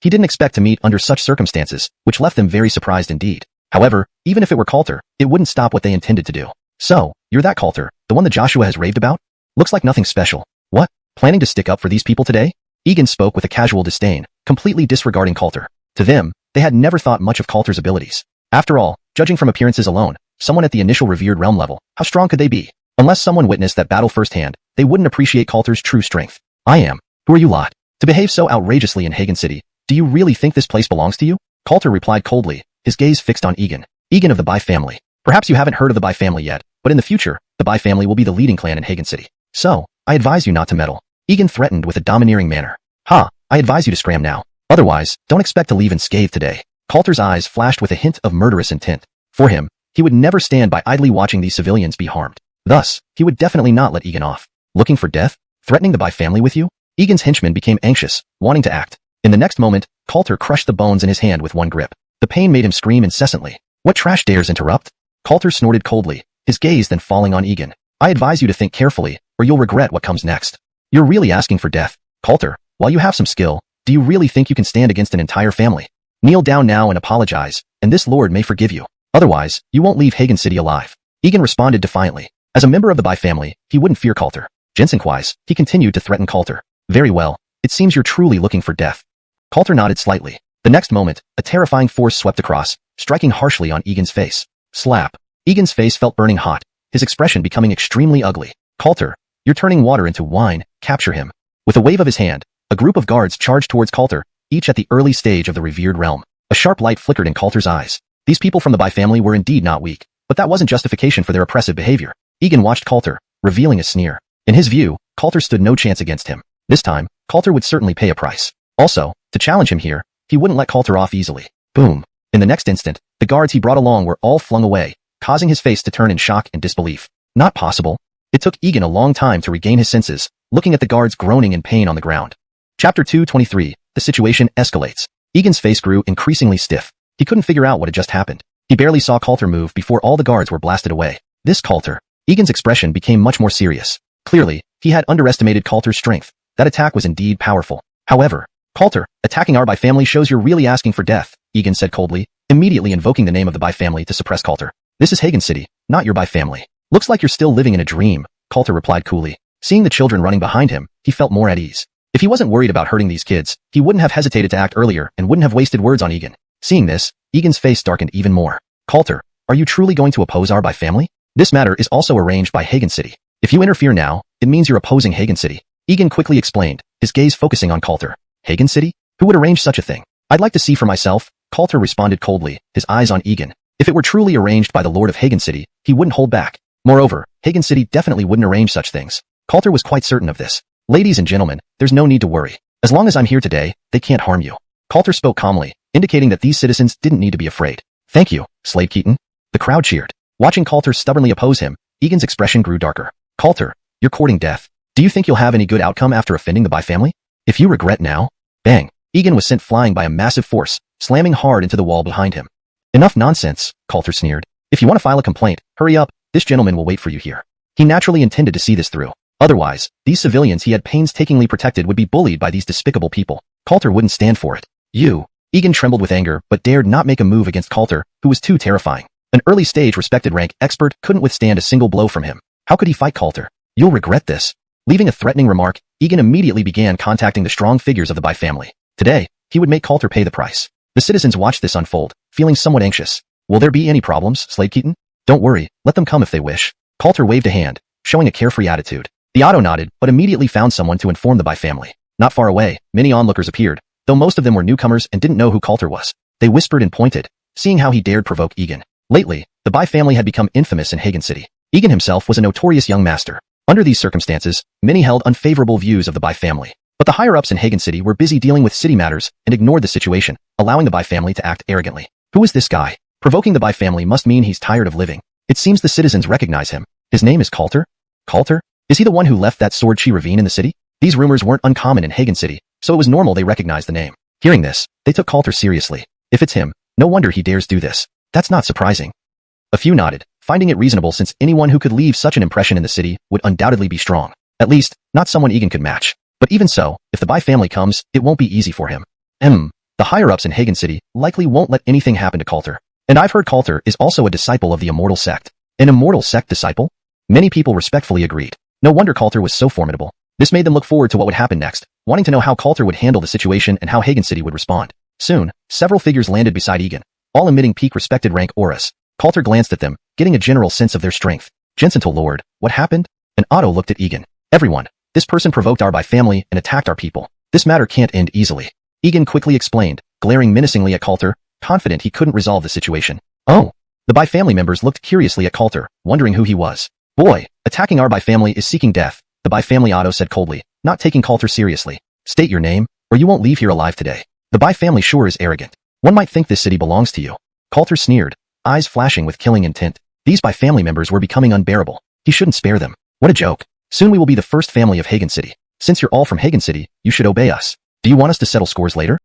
He didn't expect to meet under such circumstances, which left them very surprised indeed. However, even if it were Coulter, it wouldn't stop what they intended to do. "So, you're that Coulter, the one that Joshua has raved about? Looks like nothing special. What? Planning to stick up for these people today?" Egan spoke with a casual disdain, completely disregarding Coulter. To them, they had never thought much of Coulter's abilities. After all, judging from appearances alone, someone at the initial revered realm level, how strong could they be? Unless someone witnessed that battle firsthand, they wouldn't appreciate Coulter's true strength. "I am. Who are you lot? To behave so outrageously in Hagen City, do you really think this place belongs to you?" Coulter replied coldly, his gaze fixed on Egan. Egan of the Bai family. Perhaps you haven't heard of the Bai family yet, but in the future, the Bai family will be the leading clan in Hagen City. So, I advise you not to meddle. Egan threatened with a domineering manner. Ha, I advise you to scram now. Otherwise, don't expect to leave unscathed today. Coulter's eyes flashed with a hint of murderous intent. For him, he would never stand by idly watching these civilians be harmed. Thus, he would definitely not let Egan off. Looking for death? Threatening the Bai family with you? Egan's henchman became anxious, wanting to act. In the next moment, Coulter crushed the bones in his hand with one grip. The pain made him scream incessantly. What trash dares interrupt? Coulter snorted coldly, his gaze then falling on Egan. I advise you to think carefully, or you'll regret what comes next. You're really asking for death. Coulter, while you have some skill, do you really think you can stand against an entire family? Kneel down now and apologize, and this lord may forgive you. Otherwise, you won't leave Hagen City alive. Egan responded defiantly. As a member of the Bai family, he wouldn't fear Coulter. Jensen-wise, he continued to threaten Coulter. Very well, it seems you're truly looking for death. Coulter nodded slightly. The next moment, a terrifying force swept across, striking harshly on Egan's face. Slap. Egan's face felt burning hot, his expression becoming extremely ugly. Coulter, you're turning water into wine, capture him. With a wave of his hand, a group of guards charged towards Coulter, each at the early stage of the revered realm. A sharp light flickered in Coulter's eyes. These people from the Bai family were indeed not weak, but that wasn't justification for their oppressive behavior. Egan watched Coulter, revealing a sneer. In his view, Coulter stood no chance against him. This time, Coulter would certainly pay a price. Also, to challenge him here, he wouldn't let Coulter off easily. Boom. In the next instant, the guards he brought along were all flung away, causing his face to turn in shock and disbelief. Not possible. It took Egan a long time to regain his senses, looking at the guards groaning in pain on the ground. Chapter 223, the situation escalates. Egan's face grew increasingly stiff. He couldn't figure out what had just happened. He barely saw Coulter move before all the guards were blasted away. This Coulter. Egan's expression became much more serious. Clearly, he had underestimated Coulter's strength. That attack was indeed powerful. However, Coulter, attacking our Bai family shows you're really asking for death, Egan said coldly, immediately invoking the name of the Bai family to suppress Coulter. This is Hagen City, not your Bai family. Looks like you're still living in a dream, Coulter replied coolly. Seeing the children running behind him, he felt more at ease. If he wasn't worried about hurting these kids, he wouldn't have hesitated to act earlier and wouldn't have wasted words on Egan. Seeing this, Egan's face darkened even more. Coulter, are you truly going to oppose our Bai family? This matter is also arranged by Hagen City. If you interfere now, it means you're opposing Hagen City. Egan quickly explained, his gaze focusing on Coulter. Hagen City? Who would arrange such a thing? I'd like to see for myself, Coulter responded coldly, his eyes on Egan. If it were truly arranged by the Lord of Hagen City, he wouldn't hold back. Moreover, Hagen City definitely wouldn't arrange such things. Coulter was quite certain of this. Ladies and gentlemen, there's no need to worry. As long as I'm here today, they can't harm you. Coulter spoke calmly, indicating that these citizens didn't need to be afraid. Thank you, Slade Keaton. The crowd cheered. Watching Coulter stubbornly oppose him, Egan's expression grew darker. Coulter, you're courting death. Do you think you'll have any good outcome after offending the Bai family? If you regret now... Bang. Egan was sent flying by a massive force, slamming hard into the wall behind him. Enough nonsense, Coulter sneered. If you want to file a complaint, hurry up, this gentleman will wait for you here. He naturally intended to see this through. Otherwise, these civilians he had painstakingly protected would be bullied by these despicable people. Coulter wouldn't stand for it. You. Egan trembled with anger but dared not make a move against Coulter, who was too terrifying. An early-stage respected rank expert couldn't withstand a single blow from him. How could he fight Coulter? You'll regret this. Leaving a threatening remark, Egan immediately began contacting the strong figures of the Bai family. Today, he would make Coulter pay the price. The citizens watched this unfold, feeling somewhat anxious. Will there be any problems, Slade Keaton? Don't worry, let them come if they wish. Coulter waved a hand, showing a carefree attitude. The Otto nodded, but immediately found someone to inform the Bai family. Not far away, many onlookers appeared, though most of them were newcomers and didn't know who Coulter was. They whispered and pointed, seeing how he dared provoke Egan. Lately, the Bai family had become infamous in Hagen City. Egan himself was a notorious young master. Under these circumstances, many held unfavorable views of the Bai family. But the higher-ups in Hagen City were busy dealing with city matters and ignored the situation, allowing the Bai family to act arrogantly. Who is this guy? Provoking the Bai family must mean he's tired of living. It seems the citizens recognize him. His name is Coulter? Coulter? Is he the one who left that Sword Chi ravine in the city? These rumors weren't uncommon in Hagen City, so it was normal they recognized the name. Hearing this, they took Coulter seriously. If it's him, no wonder he dares do this. That's not surprising. A few nodded, finding it reasonable since anyone who could leave such an impression in the city would undoubtedly be strong. At least, not someone Egan could match. But even so, if the Bai family comes, it won't be easy for him. The higher-ups in Hagen City likely won't let anything happen to Coulter. And I've heard Coulter is also a disciple of the Immortal Sect. An Immortal Sect disciple? Many people respectfully agreed. No wonder Coulter was so formidable. This made them look forward to what would happen next, wanting to know how Coulter would handle the situation and how Hagen City would respond. Soon, several figures landed beside Egan, all emitting peak respected rank auras. Coulter glanced at them, getting a general sense of their strength. Gentle Lord, what happened? And Otto looked at Egan. Everyone. This person provoked our Bai family and attacked our people. This matter can't end easily. Egan quickly explained, glaring menacingly at Coulter, confident he couldn't resolve the situation. Oh. The Bai family members looked curiously at Coulter, wondering who he was. Boy, attacking our Bai family is seeking death, the Bai family Otto said coldly, not taking Coulter seriously. State your name, or you won't leave here alive today. The Bai family sure is arrogant. One might think this city belongs to you. Coulter sneered, eyes flashing with killing intent. These Bai family members were becoming unbearable. He shouldn't spare them. What a joke. Soon we will be the first family of Hagen City. Since you're all from Hagen City, you should obey us. Do you want us to settle scores later?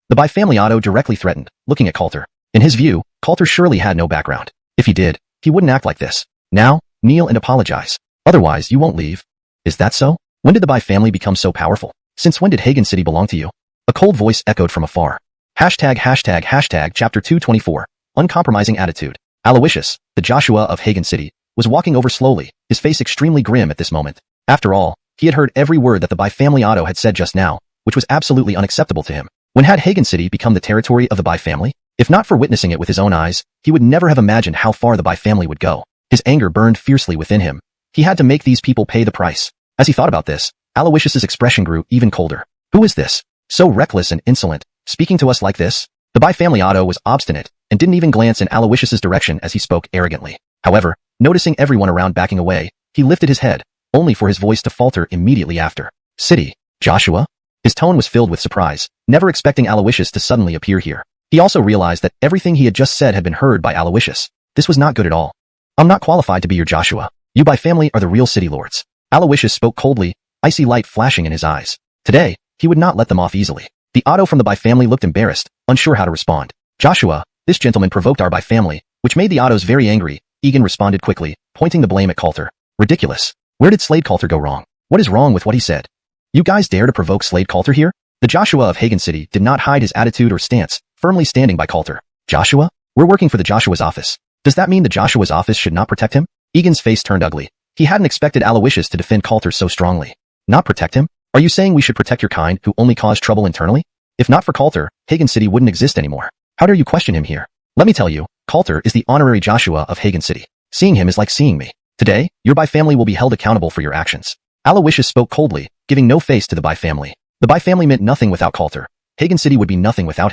The Bai family Otto directly threatened, looking at Coulter. In his view, Coulter surely had no background. If he did, he wouldn't act like this. Now, kneel and apologize. Otherwise, you won't leave. Is that so? When did the Bai family become so powerful? Since when did Hagen City belong to you? A cold voice echoed from afar. Chapter 224. Uncompromising attitude. Aloysius, the Joshua of Hagen City, was walking over slowly, his face extremely grim at this moment. After all, he had heard every word that the Bai family Otto had said just now, which was absolutely unacceptable to him. When had Hagen City become the territory of the Bai family? If not for witnessing it with his own eyes, he would never have imagined how far the Bai family would go. His anger burned fiercely within him. He had to make these people pay the price. As he thought about this, Aloysius's expression grew even colder. Who is this? So reckless and insolent, speaking to us like this? The Bai family Otto was obstinate, and didn't even glance in Aloysius's direction as he spoke arrogantly. However, noticing everyone around backing away, he lifted his head, only for his voice to falter immediately after. City, Joshua? His tone was filled with surprise, never expecting Aloysius to suddenly appear here. He also realized that everything he had just said had been heard by Aloysius. This was not good at all. I'm not qualified to be your Joshua. You Bai family are the real city lords. Aloysius spoke coldly, icy light flashing in his eyes. Today, he would not let them off easily. The Otto from the Bai family looked embarrassed, unsure how to respond. Joshua, this gentleman provoked our Bai family, which made the Ottos very angry. Egan responded quickly, pointing the blame at Coulter. Ridiculous. Where did Slade Coulter go wrong? What is wrong with what he said? You guys dare to provoke Slade Coulter here? The Joshua of Hagen City did not hide his attitude or stance, firmly standing by Coulter. Joshua? We're working for the Joshua's office. Does that mean the Joshua's office should not protect him? Egan's face turned ugly. He hadn't expected Aloysius to defend Coulter so strongly. Not protect him? Are you saying we should protect your kind who only cause trouble internally? If not for Coulter, Hagen City wouldn't exist anymore. How dare you question him here? Let me tell you, Coulter is the honorary Joshua of Hagen City. Seeing him is like seeing me. Today, your Bai family will be held accountable for your actions. Aloysius spoke coldly, giving no face to the Bai family. The Bai family meant nothing without Coulter. Hagen City would be nothing without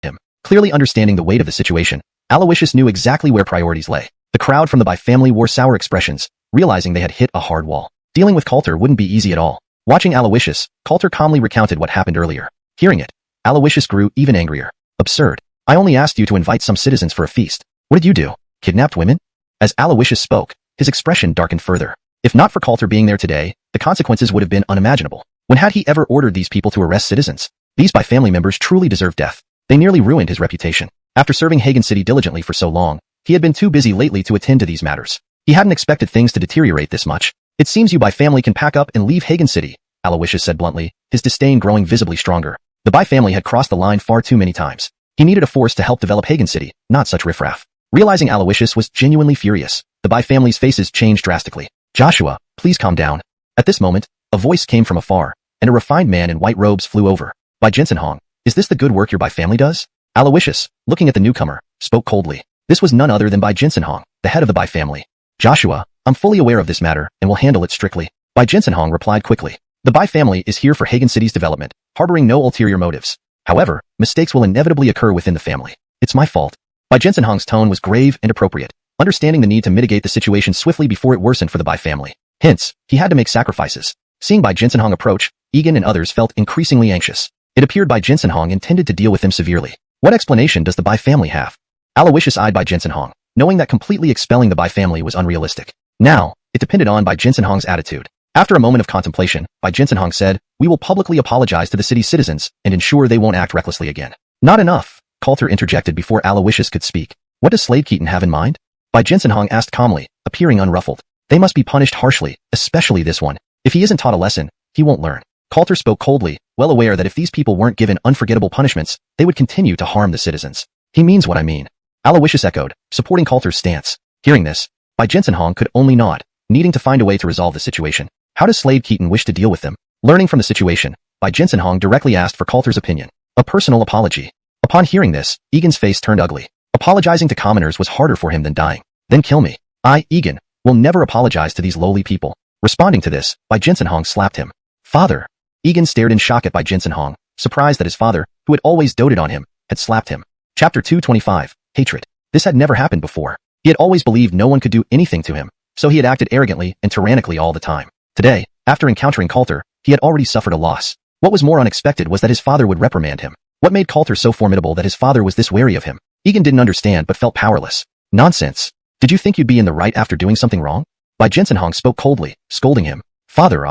him. Clearly understanding the weight of the situation, Aloysius knew exactly where priorities lay. The crowd from the Bai family wore sour expressions, realizing they had hit a hard wall. Dealing with Coulter wouldn't be easy at all. Watching Aloysius, Coulter calmly recounted what happened earlier. Hearing it, Aloysius grew even angrier. Absurd. I only asked you to invite some citizens for a feast. What did you do? Kidnapped women? As Aloysius spoke, his expression darkened further. If not for Coulter being there today, the consequences would have been unimaginable. When had he ever ordered these people to arrest citizens? These Bai family members truly deserve death. They nearly ruined his reputation. After serving Hagen City diligently for so long, he had been too busy lately to attend to these matters. He hadn't expected things to deteriorate this much. It seems you Bai family can pack up and leave Hagen City, Aloysius said bluntly, his disdain growing visibly stronger. The Bai family had crossed the line far too many times. He needed a force to help develop Hagen City, not such riffraff. Realizing Aloysius was genuinely furious, the Bai family's faces changed drastically. Joshua, please calm down. At this moment, a voice came from afar, and a refined man in white robes flew over. Bai Jinsenhong, is this the good work your Bai family does? Aloysius, looking at the newcomer, spoke coldly. This was none other than Bai Jinsenhong, the head of the Bai family. Joshua, I'm fully aware of this matter and will handle it strictly. Bai Jinsenhong replied quickly. The Bai family is here for Hagen City's development, harboring no ulterior motives. However, mistakes will inevitably occur within the family. It's my fault. Bai Jinsenhong's tone was grave and appropriate, understanding the need to mitigate the situation swiftly before it worsened for the Bai family. Hence, he had to make sacrifices. Seeing Bai Jinsenhong approach, Egan and others felt increasingly anxious. It appeared Bai Jinsenhong intended to deal with him severely. What explanation does the Bai family have? Aloysius eyed Bai Jinsenhong, knowing that completely expelling the Bai family was unrealistic. Now, it depended on Bai Jinsenhong's attitude. After a moment of contemplation, Bai Jinsenhong said, we will publicly apologize to the city's citizens and ensure they won't act recklessly again. Not enough, Coulter interjected before Aloysius could speak. What does Slade Keaton have in mind? Bai Jinsenhong asked calmly, appearing unruffled. They must be punished harshly, especially this one. If he isn't taught a lesson, he won't learn. Coulter spoke coldly, well aware that if these people weren't given unforgettable punishments, they would continue to harm the citizens. He means what I mean. Aloysius echoed, supporting Coulter's stance. Hearing this, Bai Jinsenhong could only nod, needing to find a way to resolve the situation. How does Slade Keaton wish to deal with them? Learning from the situation, Bai Jinsenhong directly asked for Coulter's opinion. A personal apology. Upon hearing this, Egan's face turned ugly. Apologizing to commoners was harder for him than dying. Then kill me. I, Egan, will never apologize to these lowly people. Responding to this, Bai Jinsenhong slapped him. Father. Egan stared in shock at Bai Jinsenhong, surprised that his father, who had always doted on him, had slapped him. Chapter 225, Hatred. This had never happened before. He had always believed no one could do anything to him, so he had acted arrogantly and tyrannically all the time. Today, after encountering Coulter, he had already suffered a loss. What was more unexpected was that his father would reprimand him. What made Coulter so formidable that his father was this wary of him? Egan didn't understand but felt powerless. Nonsense. Did you think you'd be in the right after doing something wrong? Bai Jinsenhong spoke coldly, scolding him. Father,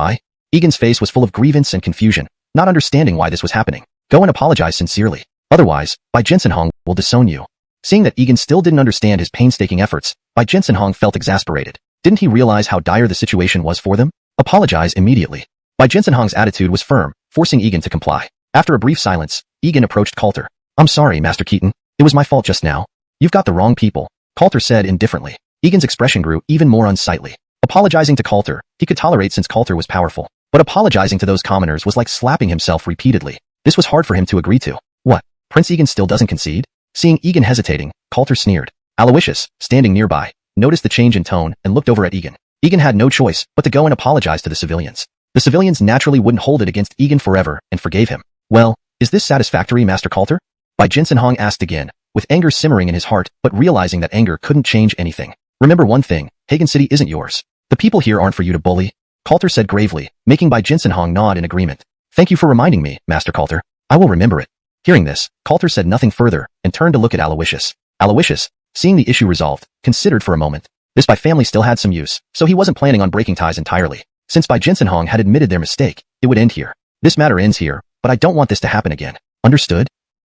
Egan's face was full of grievance and confusion, not understanding why this was happening. Go and apologize sincerely. Otherwise, Bai Jinsenhong will disown you. Seeing that Egan still didn't understand his painstaking efforts, Bai Jinsenhong felt exasperated. Didn't he realize how dire the situation was for them? Apologize immediately. Bai Jinsenhong's attitude was firm, forcing Egan to comply. After a brief silence, Egan approached Coulter. I'm sorry, Master Keaton. It was my fault just now. You've got the wrong people, Coulter said indifferently. Egan's expression grew even more unsightly. Apologizing to Coulter, he could tolerate since Coulter was powerful. But apologizing to those commoners was like slapping himself repeatedly. This was hard for him to agree to. What? Prince Egan still doesn't concede? Seeing Egan hesitating, Coulter sneered. Aloysius, standing nearby, noticed the change in tone and looked over at Egan. Egan had no choice but to go and apologize to the civilians. The civilians naturally wouldn't hold it against Egan forever and forgave him. Well, is this satisfactory, Master Coulter? Bai Jinsenhong asked again, with anger simmering in his heart but realizing that anger couldn't change anything. Remember one thing, Hagen City isn't yours. The people here aren't for you to bully. Coulter said gravely, making Bai Jinsenhong nod in agreement. Thank you for reminding me, Master Coulter. I will remember it. Hearing this, Coulter said nothing further and turned to look at Aloysius. Aloysius, seeing the issue resolved, considered for a moment. This Bai family still had some use, so he wasn't planning on breaking ties entirely. Since Bai Jinsenhong had admitted their mistake, it would end here. This matter ends here, but I don't want this to happen again. Understood?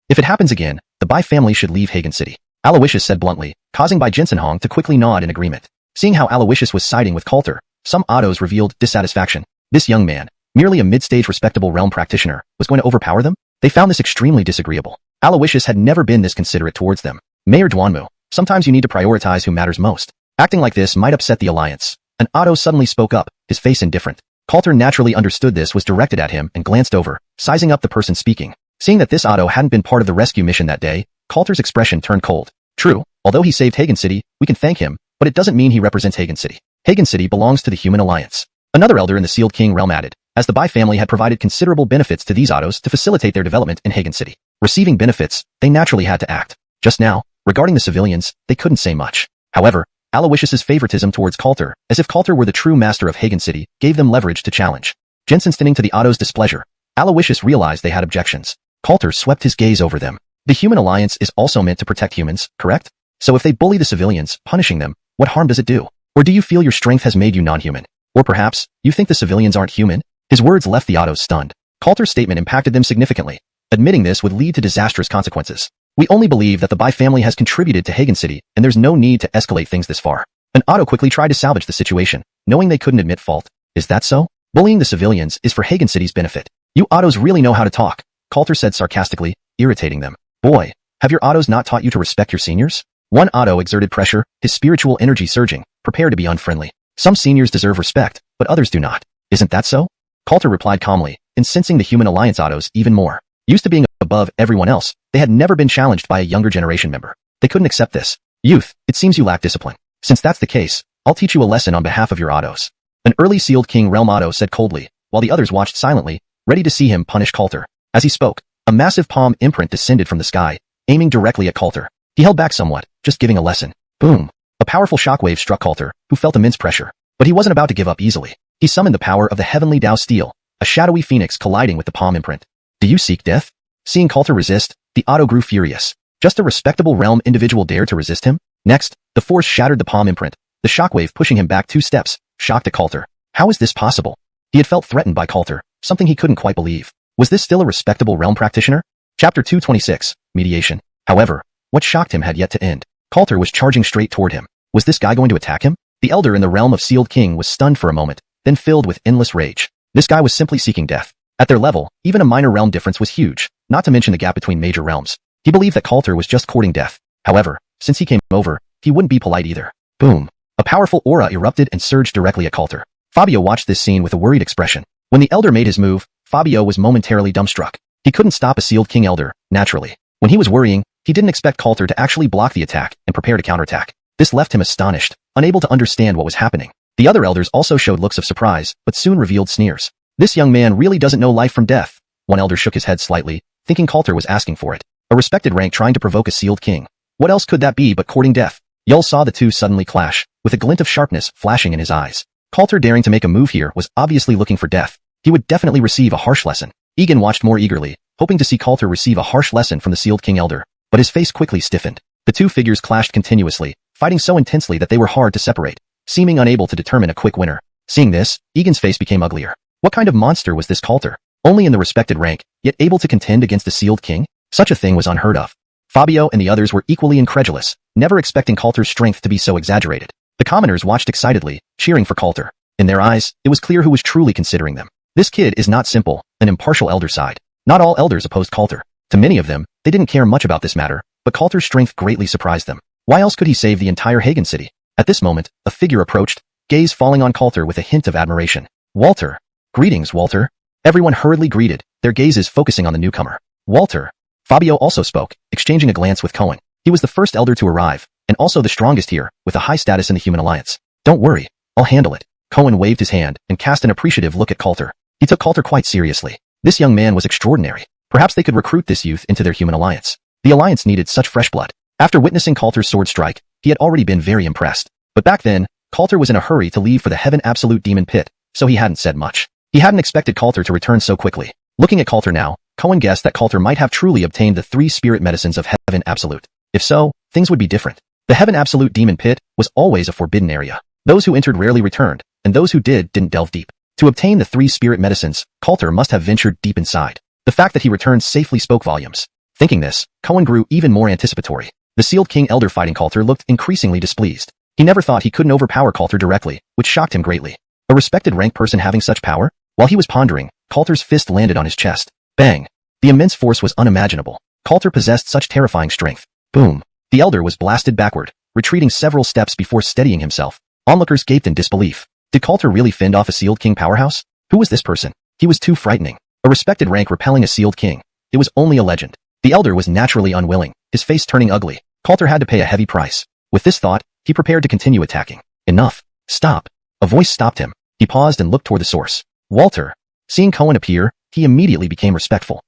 If it happens again, the Bai family should leave Hagen City. Aloysius said bluntly, causing Bai Jinsenhong to quickly nod in agreement. Seeing how Aloysius was siding with Coulter, some autos revealed dissatisfaction. This young man, merely a mid-stage respectable realm practitioner, was going to overpower them? They found this extremely disagreeable. Aloysius had never been this considerate towards them. Mayor Duanmu, sometimes you need to prioritize who matters most. Acting like this might upset the alliance. An auto suddenly spoke up, his face indifferent. Coulter naturally understood this was directed at him and glanced over, sizing up the person speaking. Seeing that this auto hadn't been part of the rescue mission that day, Coulter's expression turned cold. True, although he saved Hagen City, we can thank him, but it doesn't mean he represents Hagen City. Hagen City belongs to the human alliance. Another elder in the Sealed King realm added, as the Bai family had provided considerable benefits to these autos to facilitate their development in Hagen City. Receiving benefits, they naturally had to act. Just now, regarding the civilians, they couldn't say much. However, Aloysius's favoritism towards Coulter, as if Coulter were the true master of Hagen City, gave them leverage to challenge. Jensen to the auto's displeasure, Aloysius realized they had objections. Coulter swept his gaze over them. The human alliance is also meant to protect humans, correct? So if they bully the civilians, punishing them, what harm does it do? Or do you feel your strength has made you non-human? Or perhaps, you think the civilians aren't human? His words left the autos stunned. Coulter's statement impacted them significantly. Admitting this would lead to disastrous consequences. We only believe that the Bai family has contributed to Hagen City, and there's no need to escalate things this far. An auto quickly tried to salvage the situation, knowing they couldn't admit fault. Is that so? Bullying the civilians is for Hagen City's benefit. You autos really know how to talk, Coulter said sarcastically, irritating them. Boy, have your autos not taught you to respect your seniors? One auto exerted pressure, his spiritual energy surging, prepared to be unfriendly. Some seniors deserve respect, but others do not. Isn't that so? Coulter replied calmly, incensing the human alliance autos even more. Used to being above everyone else, they had never been challenged by a younger generation member. They couldn't accept this. Youth, it seems you lack discipline. Since that's the case, I'll teach you a lesson on behalf of your autos. An early Sealed King realm auto said coldly, while the others watched silently, ready to see him punish Coulter. As he spoke, a massive palm imprint descended from the sky, aiming directly at Coulter. He held back somewhat, just giving a lesson. Boom. A powerful shockwave struck Coulter, who felt immense pressure. But he wasn't about to give up easily. He summoned the power of the heavenly Dao steel, a shadowy phoenix colliding with the palm imprint. Do you seek death? Seeing Coulter resist, the auto grew furious. Just a respectable realm individual dared to resist him? Next, the force shattered the palm imprint, the shockwave pushing him back 2 steps, shocked at Coulter. How is this possible? He had felt threatened by Coulter, something he couldn't quite believe. Was this still a respectable realm practitioner? Chapter 226, Mediation. However, what shocked him had yet to end. Coulter was charging straight toward him. Was this guy going to attack him? The elder in the realm of Sealed King was stunned for a moment, then filled with endless rage. This guy was simply seeking death. At their level, even a minor realm difference was huge, not to mention the gap between major realms. He believed that Coulter was just courting death. However, since he came over, he wouldn't be polite either. Boom. A powerful aura erupted and surged directly at Coulter. Fabio watched this scene with a worried expression. When the elder made his move, Fabio was momentarily dumbstruck. He couldn't stop a Sealed King elder, naturally. When he was worrying, he didn't expect Coulter to actually block the attack and prepare to counterattack. This left him astonished, unable to understand what was happening. The other elders also showed looks of surprise, but soon revealed sneers. This young man really doesn't know life from death. One elder shook his head slightly, thinking Coulter was asking for it. A respected rank trying to provoke a sealed king. What else could that be but courting death? Yul saw the two suddenly clash, with a glint of sharpness flashing in his eyes. Coulter daring to make a move here was obviously looking for death. He would definitely receive a harsh lesson. Egan watched more eagerly, hoping to see Coulter receive a harsh lesson from the sealed king elder, but his face quickly stiffened. The two figures clashed continuously, fighting so intensely that they were hard to separate, seeming unable to determine a quick winner. Seeing this, Egan's face became uglier. What kind of monster was this Coulter? Only in the respected rank, yet able to contend against the sealed king? Such a thing was unheard of. Fabio and the others were equally incredulous, never expecting Coulter's strength to be so exaggerated. The commoners watched excitedly, cheering for Coulter. In their eyes, it was clear who was truly considering them. This kid is not simple, an impartial elder side. Not all elders opposed Coulter. To many of them, they didn't care much about this matter, but Coulter's strength greatly surprised them. Why else could he save the entire Hagen city? At this moment, a figure approached, gaze falling on Coulter with a hint of admiration. Walter. Greetings, Walter. Everyone hurriedly greeted, their gazes focusing on the newcomer. Walter. Fabio also spoke, exchanging a glance with Cohen. He was the first elder to arrive, and also the strongest here, with a high status in the human alliance. Don't worry, I'll handle it. Cohen waved his hand and cast an appreciative look at Coulter. He took Coulter quite seriously. This young man was extraordinary. Perhaps they could recruit this youth into their human alliance. The alliance needed such fresh blood. After witnessing Coulter's sword strike, he had already been very impressed. But back then, Coulter was in a hurry to leave for the Heaven Absolute Demon Pit, so he hadn't said much. He hadn't expected Coulter to return so quickly. Looking at Coulter now, Cohen guessed that Coulter might have truly obtained the 3 spirit medicines of Heaven Absolute. If so, things would be different. The Heaven Absolute Demon Pit was always a forbidden area. Those who entered rarely returned, and those who didn't delve deep. To obtain the 3 spirit medicines, Coulter must have ventured deep inside. The fact that he returned safely spoke volumes. Thinking this, Cohen grew even more anticipatory. The sealed king elder fighting Coulter looked increasingly displeased. He never thought he couldn't overpower Coulter directly, which shocked him greatly. A respected rank person having such power? While he was pondering, Coulter's fist landed on his chest. Bang! The immense force was unimaginable. Coulter possessed such terrifying strength. Boom! The elder was blasted backward, retreating several steps before steadying himself. Onlookers gaped in disbelief. Did Coulter really fend off a sealed king powerhouse? Who was this person? He was too frightening. A respected rank repelling a sealed king. It was only a legend. The elder was naturally unwilling, his face turning ugly. Coulter had to pay a heavy price. With this thought, he prepared to continue attacking. Enough. Stop. A voice stopped him. He paused and looked toward the source. Walter. Seeing Cohen appear, he immediately became respectful.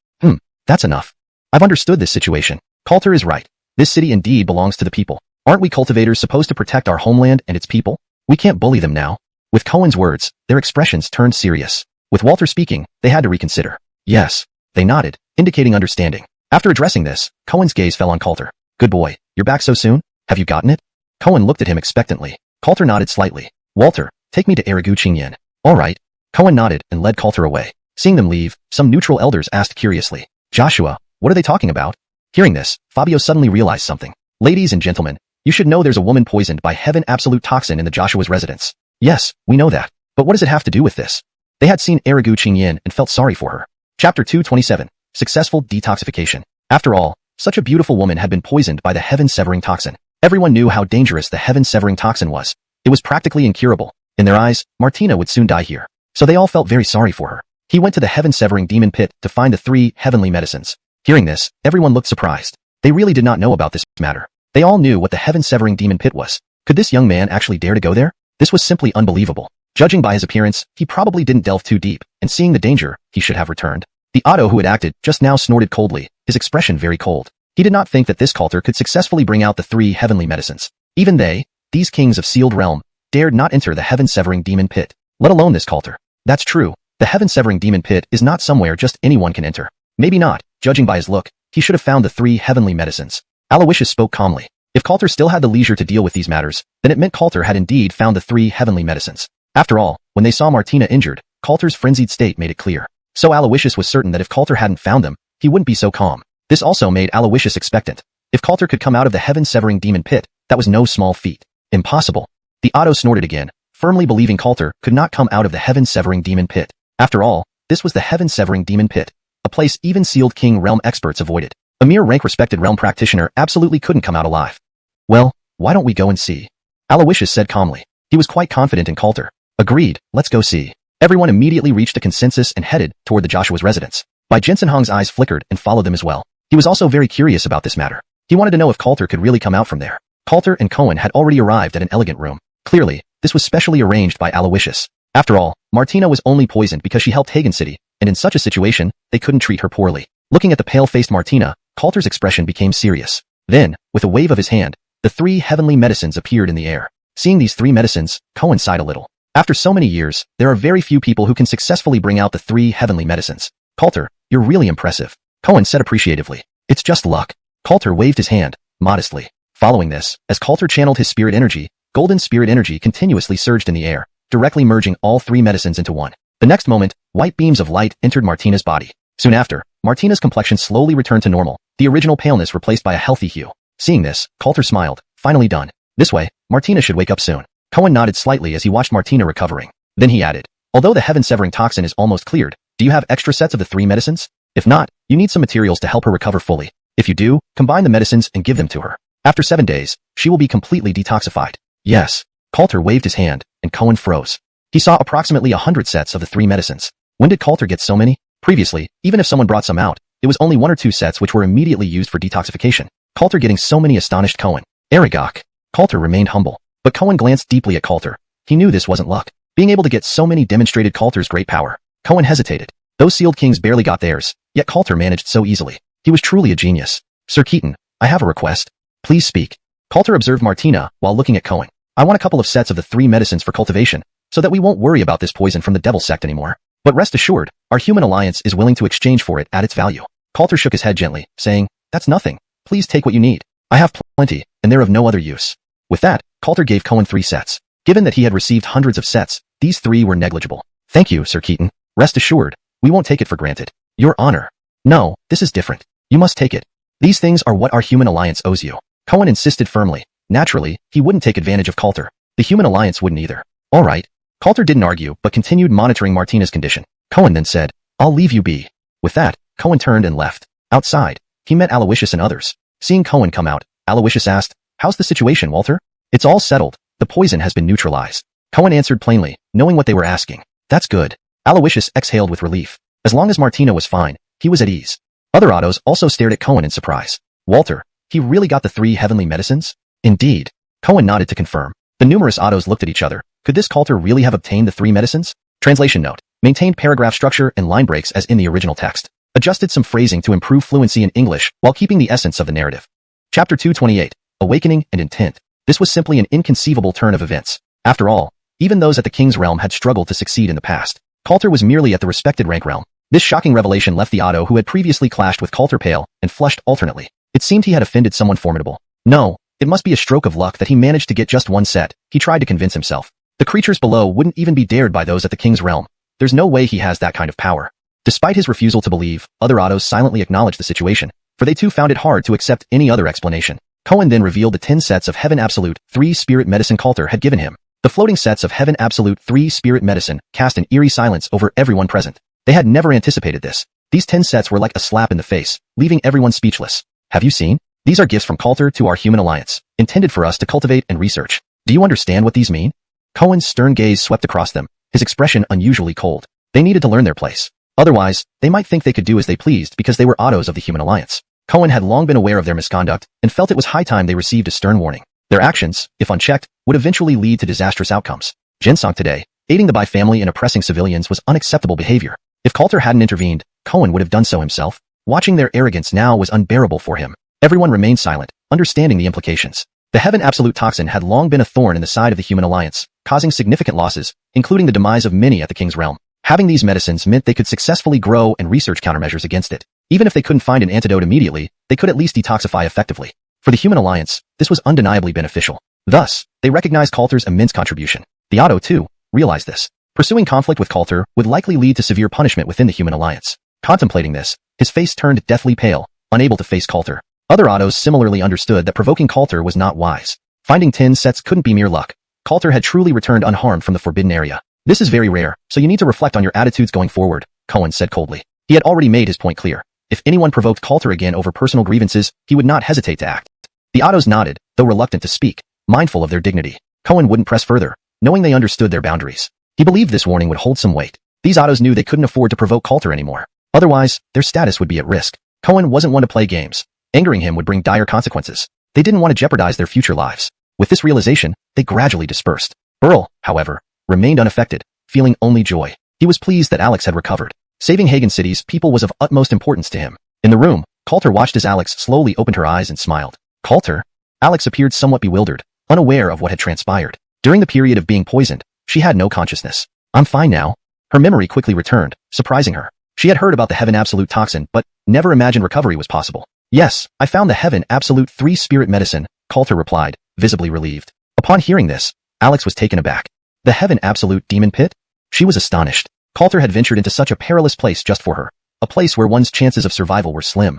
That's enough. I've understood this situation. Coulter is right. This city indeed belongs to the people. Aren't we cultivators supposed to protect our homeland and its people? We can't bully them now. With Cohen's words, their expressions turned serious. With Walter speaking, they had to reconsider. Yes. They nodded, indicating understanding. After addressing this, Cohen's gaze fell on Coulter. Good boy, you're back so soon? Have you gotten it? Cohen looked at him expectantly. Coulter nodded slightly. Walter, take me to Eraguchingyan. All right. Cohen nodded and led Coulter away. Seeing them leave, some neutral elders asked curiously. Joshua, what are they talking about? Hearing this, Fabio suddenly realized something. Ladies and gentlemen, you should know there's a woman poisoned by Heaven Absolute toxin in the Joshua's residence. Yes, we know that. But what does it have to do with this? They had seen Eraguchingyan and felt sorry for her. Chapter 227. Successful detoxification. After all, such a beautiful woman had been poisoned by the heaven-severing toxin. Everyone knew how dangerous the heaven-severing toxin was. It was practically incurable. In their eyes, Martina would soon die here. So they all felt very sorry for her. He went to the heaven-severing demon pit to find the 3 heavenly medicines. Hearing this, everyone looked surprised. They really did not know about this matter. They all knew what the heaven-severing demon pit was. Could this young man actually dare to go there? This was simply unbelievable. Judging by his appearance, he probably didn't delve too deep, and seeing the danger, he should have returned. The Otto who had acted just now snorted coldly, his expression very cold. He did not think that this Coulter could successfully bring out the 3 heavenly medicines. Even they, these kings of sealed realm, dared not enter the heaven-severing demon pit, let alone this Coulter. That's true. The heaven-severing demon pit is not somewhere just anyone can enter. Maybe not. Judging by his look, he should have found the 3 heavenly medicines. Aloysius spoke calmly. If Coulter still had the leisure to deal with these matters, then it meant Coulter had indeed found the 3 heavenly medicines. After all, when they saw Martina injured, Coulter's frenzied state made it clear. So Aloysius was certain that if Coulter hadn't found them, he wouldn't be so calm. This also made Aloysius expectant. If Coulter could come out of the heaven-severing demon pit, that was no small feat. Impossible. The Otto snorted again, firmly believing Coulter could not come out of the heaven-severing demon pit. After all, this was the heaven-severing demon pit, a place even sealed king realm experts avoided. A mere rank-respected realm practitioner absolutely couldn't come out alive. Well, why don't we go and see? Aloysius said calmly. He was quite confident in Coulter. Agreed, let's go see. Everyone immediately reached a consensus and headed toward the Joshua's residence. Bai Jensenhong's eyes flickered and followed them as well. He was also very curious about this matter. He wanted to know if Coulter could really come out from there. Coulter and Cohen had already arrived at an elegant room. Clearly, this was specially arranged by Aloysius. After all, Martina was only poisoned because she helped Hagen City, and in such a situation, they couldn't treat her poorly. Looking at the pale-faced Martina, Coulter's expression became serious. Then, with a wave of his hand, the 3 heavenly medicines appeared in the air. Seeing these 3 medicines, Cohen sighed a little. After so many years, there are very few people who can successfully bring out the 3 heavenly medicines. Coulter, you're really impressive. Cohen said appreciatively. It's just luck. Coulter waved his hand, modestly. Following this, as Coulter channeled his spirit energy, golden spirit energy continuously surged in the air, directly merging all 3 medicines into one. The next moment, white beams of light entered Martina's body. Soon after, Martina's complexion slowly returned to normal, the original paleness replaced by a healthy hue. Seeing this, Coulter smiled. Finally done. This way, Martina should wake up soon. Cohen nodded slightly as he watched Martina recovering. Then he added, although the heaven-severing toxin is almost cleared, do you have extra sets of the 3 medicines? If not, you need some materials to help her recover fully. If you do, combine the medicines and give them to her. After 7 days, she will be completely detoxified. Yes. Coulter waved his hand, and Cohen froze. He saw approximately 100 sets of the 3 medicines. When did Coulter get so many? Previously, even if someone brought some out, it was only 1 or 2 sets which were immediately used for detoxification. Coulter getting so many astonished Cohen. Aragog. Coulter remained humble, but Cohen glanced deeply at Coulter. He knew this wasn't luck. Being able to get so many demonstrated Coulter's great power. Cohen hesitated. Those sealed kings barely got theirs, yet Coulter managed so easily. He was truly a genius. Sir Keaton, I have a request. Please speak. Coulter observed Martina while looking at Cohen. I want a couple of sets of the 3 medicines for cultivation, so that we won't worry about this poison from the devil sect anymore. But rest assured, our human alliance is willing to exchange for it at its value. Coulter shook his head gently, saying, that's nothing. Please take what you need. I have plenty, and they're of no other use. With that, Coulter gave Cohen 3 sets. Given that he had received hundreds of sets, these 3 were negligible. Thank you, Sir Keaton. Rest assured, we won't take it for granted. Your honor. No, this is different. You must take it. These things are what our human alliance owes you. Cohen insisted firmly. Naturally, he wouldn't take advantage of Coulter. The human alliance wouldn't either. All right. Coulter didn't argue, but continued monitoring Martina's condition. Cohen then said, I'll leave you be. With that, Cohen turned and left. Outside, he met Aloysius and others. Seeing Cohen come out, Aloysius asked, how's the situation, Walter? It's all settled. The poison has been neutralized. Cohen answered plainly, knowing what they were asking. That's good. Aloysius exhaled with relief. As long as Martina was fine, he was at ease. Other autos also stared at Cohen in surprise. Walter, he really got the 3 heavenly medicines? Indeed. Cohen nodded to confirm. The numerous autos looked at each other. Could this Coulter really have obtained the 3 medicines? Translation note. Maintained paragraph structure and line breaks as in the original text. Adjusted some phrasing to improve fluency in English while keeping the essence of the narrative. Chapter 228. Awakening and Intent. This was simply an inconceivable turn of events. After all, even those at the King's realm had struggled to succeed in the past. Coulter was merely at the respected rank realm. This shocking revelation left the auto who had previously clashed with Coulter pale and flushed alternately. It seemed he had offended someone formidable. No, it must be a stroke of luck that he managed to get just 1 set, he tried to convince himself. The creatures below wouldn't even be dared by those at the King's realm. There's no way he has that kind of power. Despite his refusal to believe, other autos silently acknowledged the situation, for they too found it hard to accept any other explanation. Cohen then revealed the 10 sets of Heaven Absolute 3 Spirit Medicine Coulter had given him. The floating sets of Heaven Absolute 3 Spirit Medicine cast an eerie silence over everyone present. They had never anticipated this. These 10 sets were like a slap in the face, leaving everyone speechless. Have you seen? These are gifts from Coulter to our human alliance, intended for us to cultivate and research. Do you understand what these mean? Cohen's stern gaze swept across them, his expression unusually cold. They needed to learn their place. Otherwise, they might think they could do as they pleased because they were autos of the human alliance. Cohen had long been aware of their misconduct and felt it was high time they received a stern warning. Their actions, if unchecked, would eventually lead to disastrous outcomes. Xianxia today, aiding the Bai family and oppressing civilians was unacceptable behavior. If Coulter hadn't intervened, Cohen would have done so himself. Watching their arrogance now was unbearable for him. Everyone remained silent, understanding the implications. The Heaven Absolute toxin had long been a thorn in the side of the human alliance, causing significant losses, including the demise of many at the King's realm. Having these medicines meant they could successfully grow and research countermeasures against it. Even if they couldn't find an antidote immediately, they could at least detoxify effectively. For the human alliance, this was undeniably beneficial. Thus, they recognized Coulter's immense contribution. The auto, too, realized this. Pursuing conflict with Coulter would likely lead to severe punishment within the human alliance. Contemplating this, his face turned deathly pale, unable to face Coulter. Other autos similarly understood that provoking Coulter was not wise. Finding 10 sets couldn't be mere luck. Coulter had truly returned unharmed from the forbidden area. This is very rare, so you need to reflect on your attitudes going forward, Cohen said coldly. He had already made his point clear. If anyone provoked Coulter again over personal grievances, he would not hesitate to act. The autos nodded, though reluctant to speak, mindful of their dignity. Cohen wouldn't press further, knowing they understood their boundaries. He believed this warning would hold some weight. These autos knew they couldn't afford to provoke Coulter anymore. Otherwise, their status would be at risk. Cohen wasn't one to play games. Angering him would bring dire consequences. They didn't want to jeopardize their future lives. With this realization, they gradually dispersed. Earl, however, remained unaffected. feeling only joy. He was pleased that Alex had recovered. Saving Hagen City's people was of utmost importance to him. In the room, Coulter watched as Alex slowly opened her eyes and smiled. Coulter? Alex appeared somewhat bewildered, unaware of what had transpired. During the period of being poisoned, she had no consciousness. I'm fine now. Her memory quickly returned, surprising her. She had heard about the Heaven Absolute toxin, but never imagined recovery was possible. Yes, I found the Heaven Absolute 3-spirit medicine, Coulter replied, visibly relieved. Upon hearing this, Alex was taken aback. The Heaven Absolute demon pit? She was astonished. Coulter had ventured into such a perilous place just for her. A place where one's chances of survival were slim.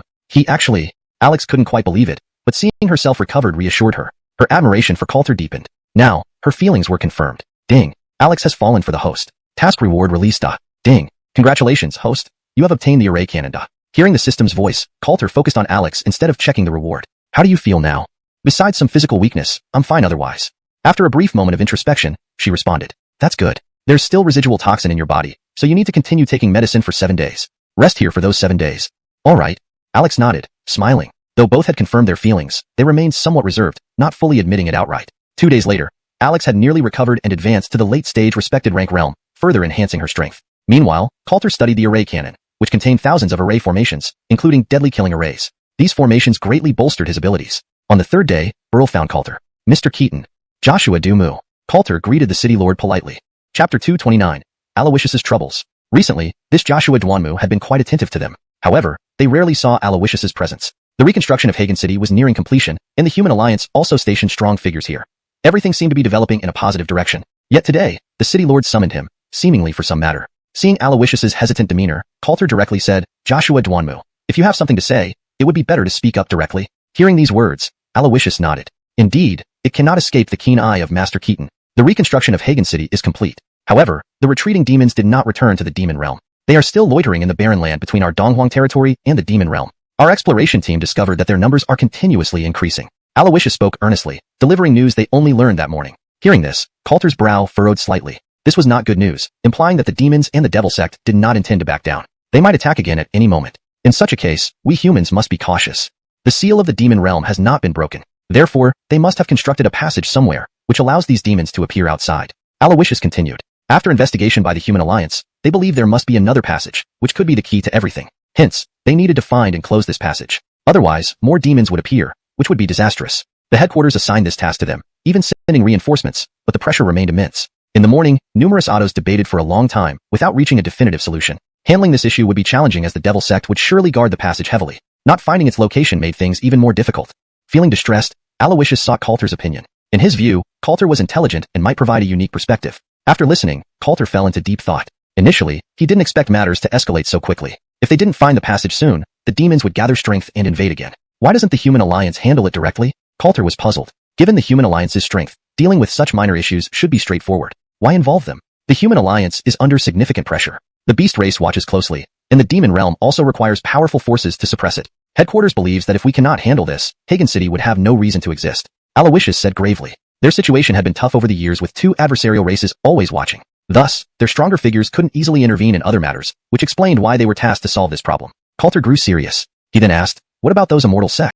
Alex couldn't quite believe it, but seeing herself recovered reassured her. Her admiration for Coulter deepened. Now, her feelings were confirmed. Ding. Alex has fallen for the host. Task reward released. Ding. Congratulations, host. You have obtained the array cannon. Hearing the system's voice, Coulter focused on Alex instead of checking the reward. How do you feel now? Besides some physical weakness, I'm fine otherwise. After a brief moment of introspection, she responded. That's good. There's still residual toxin in your body, so you need to continue taking medicine for 7 days. Rest here for those 7 days. All right. Alex nodded, smiling. Though both had confirmed their feelings, they remained somewhat reserved, not fully admitting it outright. 2 days later, Alex had nearly recovered and advanced to the late-stage respected rank realm, further enhancing her strength. Meanwhile, Coulter studied the array cannon, which contained thousands of array formations, including deadly killing arrays. These formations greatly bolstered his abilities. On the 3rd day, Burl found Coulter. Mr. Keaton. Joshua Dumu. Coulter greeted the city lord politely. Chapter 229. Aloysius's Troubles. Recently, this Joshua Duanmu had been quite attentive to them. However, they rarely saw Aloysius's presence. The reconstruction of Hagen City was nearing completion, and the Human Alliance also stationed strong figures here. Everything seemed to be developing in a positive direction. Yet today, the city lord summoned him, seemingly for some matter. Seeing Aloysius's hesitant demeanor, Coulter directly said, Joshua Duanmu, if you have something to say, it would be better to speak up directly. Hearing these words, Aloysius nodded. Indeed, it cannot escape the keen eye of Master Keaton. The reconstruction of Hagen City is complete. However, the retreating demons did not return to the demon realm. They are still loitering in the barren land between our donghua territory and the demon realm. Our exploration team discovered that their numbers are continuously increasing. Aloysius spoke earnestly, delivering news they only learned that morning. Hearing this, Coulter's brow furrowed slightly. This was not good news, implying that the demons and the devil sect did not intend to back down. They might attack again at any moment. In such a case, we humans must be cautious. The seal of the demon realm has not been broken. Therefore, they must have constructed a passage somewhere, which allows these demons to appear outside. Aloysius continued. After investigation by the Human Alliance, they believe there must be another passage, which could be the key to everything. Hence, they needed to find and close this passage. Otherwise, more demons would appear, which would be disastrous. The headquarters assigned this task to them, even sending reinforcements, but the pressure remained immense. In the morning, numerous autos debated for a long time, without reaching a definitive solution. Handling this issue would be challenging as the devil sect would surely guard the passage heavily. Not finding its location made things even more difficult. Feeling distressed, Aloysius sought Coulter's opinion. In his view, Coulter was intelligent and might provide a unique perspective. After listening, Coulter fell into deep thought. Initially, he didn't expect matters to escalate so quickly. If they didn't find the passage soon, the demons would gather strength and invade again. Why doesn't the Human Alliance handle it directly? Coulter was puzzled. Given the Human Alliance's strength, dealing with such minor issues should be straightforward. Why involve them? The Human Alliance is under significant pressure. The beast race watches closely, and the demon realm also requires powerful forces to suppress it. Headquarters believes that if we cannot handle this, Hagen City would have no reason to exist. Aloysius said gravely. Their situation had been tough over the years with two adversarial races always watching. Thus, their stronger figures couldn't easily intervene in other matters, which explained why they were tasked to solve this problem. Coulter grew serious. He then asked, what about those immortal sects?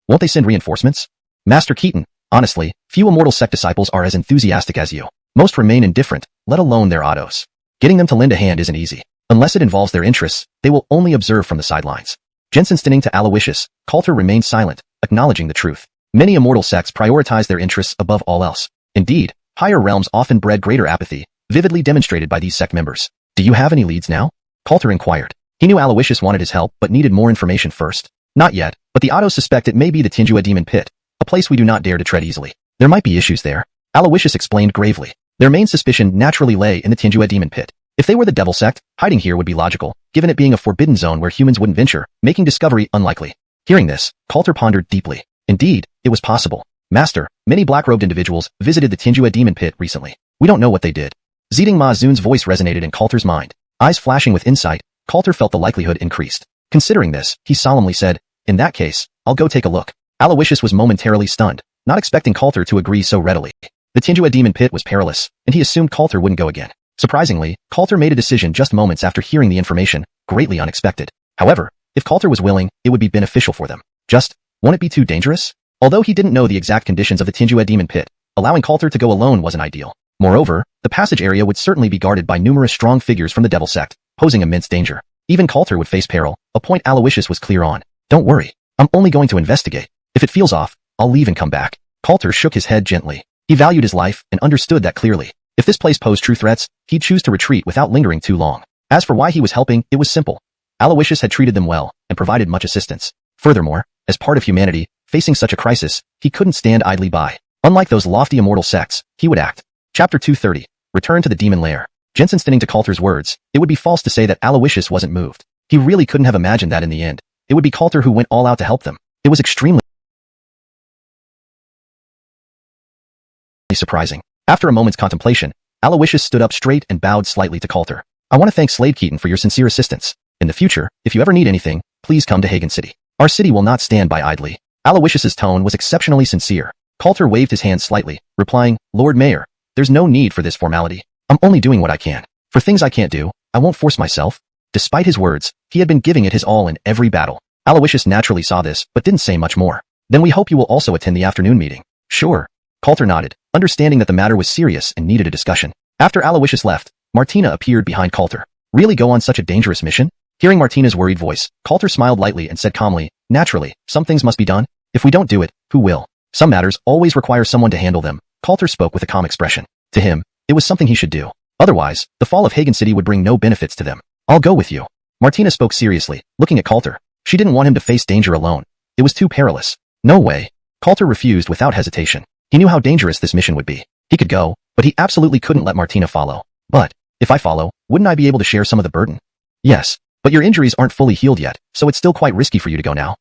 Won't they send reinforcements? Master Keaton, honestly, few immortal sect disciples are as enthusiastic as you. Most remain indifferent, let alone their autos. Getting them to lend a hand isn't easy. Unless it involves their interests, they will only observe from the sidelines. Jensen to Aloysius, Coulter remained silent, acknowledging the truth. Many immortal sects prioritize their interests above all else. Indeed, higher realms often bred greater apathy, vividly demonstrated by these sect members. Do you have any leads now? Coulter inquired. He knew Aloysius wanted his help but needed more information first. Not yet, but the autos suspect it may be the Donghua demon pit, a place we do not dare to tread easily. There might be issues there. Aloysius explained gravely. Their main suspicion naturally lay in the Donghua demon pit. If they were the devil sect, hiding here would be logical, given it being a forbidden zone where humans wouldn't venture, making discovery unlikely. Hearing this, Coulter pondered deeply. Indeed, it was possible. Master, many black-robed individuals visited the Donghua demon pit recently. We don't know what they did. Zeding Ma Zun's voice resonated in Coulter's mind. Eyes flashing with insight, Coulter felt the likelihood increased. Considering this, he solemnly said, in that case, I'll go take a look. Aloysius was momentarily stunned, not expecting Coulter to agree so readily. The Donghua demon pit was perilous, and he assumed Coulter wouldn't go again. Surprisingly, Coulter made a decision just moments after hearing the information, greatly unexpected. However, if Coulter was willing, it would be beneficial for them. Won't it be too dangerous? Although he didn't know the exact conditions of the Donghua demon pit, Allowing Coulter to go alone wasn't ideal. Moreover, the passage area would certainly be guarded by numerous strong figures from the Devil Sect, posing immense danger. Even Coulter would face peril, a point Aloysius was clear on. Don't worry. I'm only going to investigate. If it feels off, I'll leave and come back. Coulter shook his head gently. He valued his life and understood that clearly. If this place posed true threats, he'd choose to retreat without lingering too long. As for why he was helping, it was simple. Aloysius had treated them well and provided much assistance. Furthermore, as part of humanity, facing such a crisis, he couldn't stand idly by. Unlike those lofty immortal sects, he would act. Chapter 230. Return to the Demon Lair. Jensen stinning to Coulter's words, it would be false to say that Aloysius wasn't moved. He really couldn't have imagined that in the end. It would be Coulter who went all out to help them. It was extremely surprising. After a moment's contemplation, Aloysius stood up straight and bowed slightly to Coulter. I want to thank Slade Keaton for your sincere assistance. In the future, if you ever need anything, please come to Hagen City. Our city will not stand by idly. Aloysius's tone was exceptionally sincere. Coulter waved his hand slightly, replying, Lord Mayor, there's no need for this formality. I'm only doing what I can. For things I can't do, I won't force myself. Despite his words, he had been giving it his all in every battle. Aloysius naturally saw this, but didn't say much more. Then we hope you will also attend the afternoon meeting. Sure. Coulter nodded, understanding that the matter was serious and needed a discussion. After Aloysius left, Martina appeared behind Coulter. Really go on such a dangerous mission? Hearing Martina's worried voice, Coulter smiled lightly and said calmly, naturally, some things must be done. If we don't do it, who will? Some matters always require someone to handle them. Coulter spoke with a calm expression. To him, it was something he should do. Otherwise, the fall of Hagen City would bring no benefits to them. I'll go with you. Martina spoke seriously, looking at Coulter. She didn't want him to face danger alone. It was too perilous. No way. Coulter refused without hesitation. He knew how dangerous this mission would be. He could go, but he absolutely couldn't let Martina follow. But, if I follow, wouldn't I be able to share some of the burden? Yes, but your injuries aren't fully healed yet, so it's still quite risky for you to go now.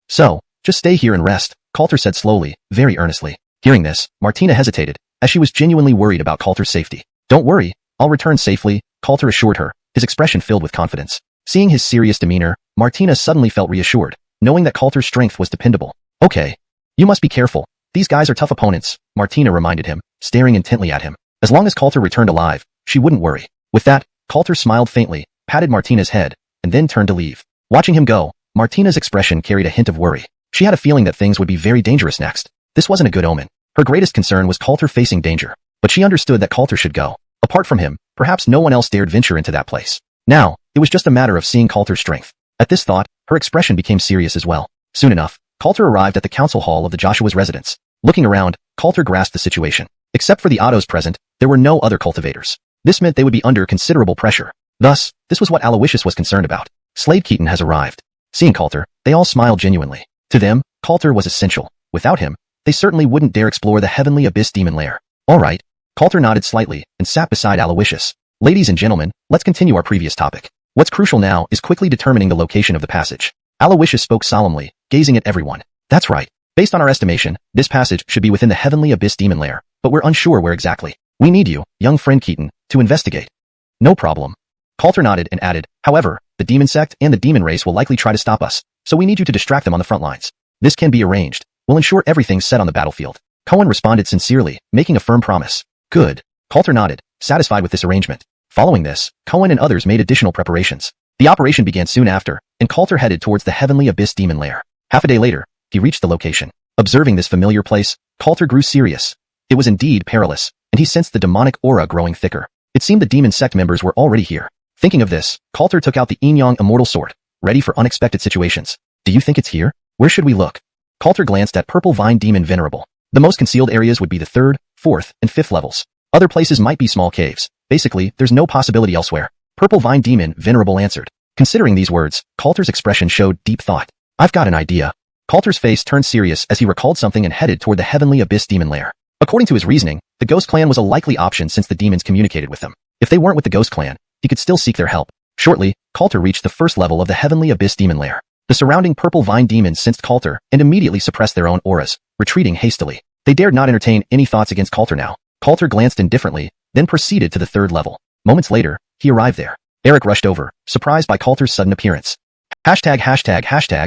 So, just stay here and rest, Coulter said slowly, very earnestly. Hearing this, Martina hesitated, as she was genuinely worried about Coulter's safety. Don't worry, I'll return safely, Coulter assured her, his expression filled with confidence. Seeing his serious demeanor, Martina suddenly felt reassured, knowing that Coulter's strength was dependable. Okay. You must be careful. These guys are tough opponents, Martina reminded him, staring intently at him. As long as Coulter returned alive, she wouldn't worry. With that, Coulter smiled faintly, patted Martina's head, and then turned to leave. Watching him go, Martina's expression carried a hint of worry. She had a feeling that things would be very dangerous next. This wasn't a good omen. Her greatest concern was Coulter facing danger, but she understood that Coulter should go. Apart from him, perhaps no one else dared venture into that place. Now, it was just a matter of seeing Coulter's strength. At this thought, her expression became serious as well. Soon enough, Coulter arrived at the council hall of the Joshua's residence. Looking around, Coulter grasped the situation. Except for the Ottos present, there were no other cultivators. This meant they would be under considerable pressure. Thus, this was what Aloysius was concerned about. Slade Keaton has arrived. Seeing Coulter, they all smiled genuinely. To them, Coulter was essential. Without him, they certainly wouldn't dare explore the Heavenly Abyss Demon Lair. All right. Coulter nodded slightly and sat beside Aloysius. Ladies and gentlemen, let's continue our previous topic. What's crucial now is quickly determining the location of the passage. Aloysius spoke solemnly, gazing at everyone. That's right. Based on our estimation, this passage should be within the Heavenly Abyss Demon Lair, but we're unsure where exactly. We need you, young friend Keaton, to investigate. No problem. Coulter nodded and added, however, the demon sect and the demon race will likely try to stop us, so we need you to distract them on the front lines. This can be arranged. We'll ensure everything's set on the battlefield. Cohen responded sincerely, making a firm promise. Good. Coulter nodded, satisfied with this arrangement. Following this, Cohen and others made additional preparations. The operation began soon after, and Coulter headed towards the Heavenly Abyss Demon Lair. Half a day later, he reached the location. Observing this familiar place, Coulter grew serious. It was indeed perilous, and he sensed the demonic aura growing thicker. It seemed the demon sect members were already here. Thinking of this, Coulter took out the Yin-Yang Immortal Sword, ready for unexpected situations. Do you think it's here? Where should we look? Coulter glanced at Purple Vine Demon Venerable. The most concealed areas would be the 3rd, 4th, and 5th levels. Other places might be small caves. Basically, there's no possibility elsewhere. Purple Vine Demon Venerable answered. Considering these words, Coulter's expression showed deep thought. I've got an idea. Coulter's face turned serious as he recalled something and headed toward the Heavenly Abyss Demon Lair. According to his reasoning, the Ghost Clan was a likely option since the demons communicated with them. If they weren't with the Ghost Clan, he could still seek their help. Shortly, Coulter reached the 1st level of the Heavenly Abyss Demon Lair. The surrounding Purple Vine demons sensed Coulter and immediately suppressed their own auras, retreating hastily. They dared not entertain any thoughts against Coulter now. Coulter glanced indifferently, then proceeded to the 3rd level. Moments later, he arrived there. Eric rushed over, surprised by Coulter's sudden appearance. Hashtag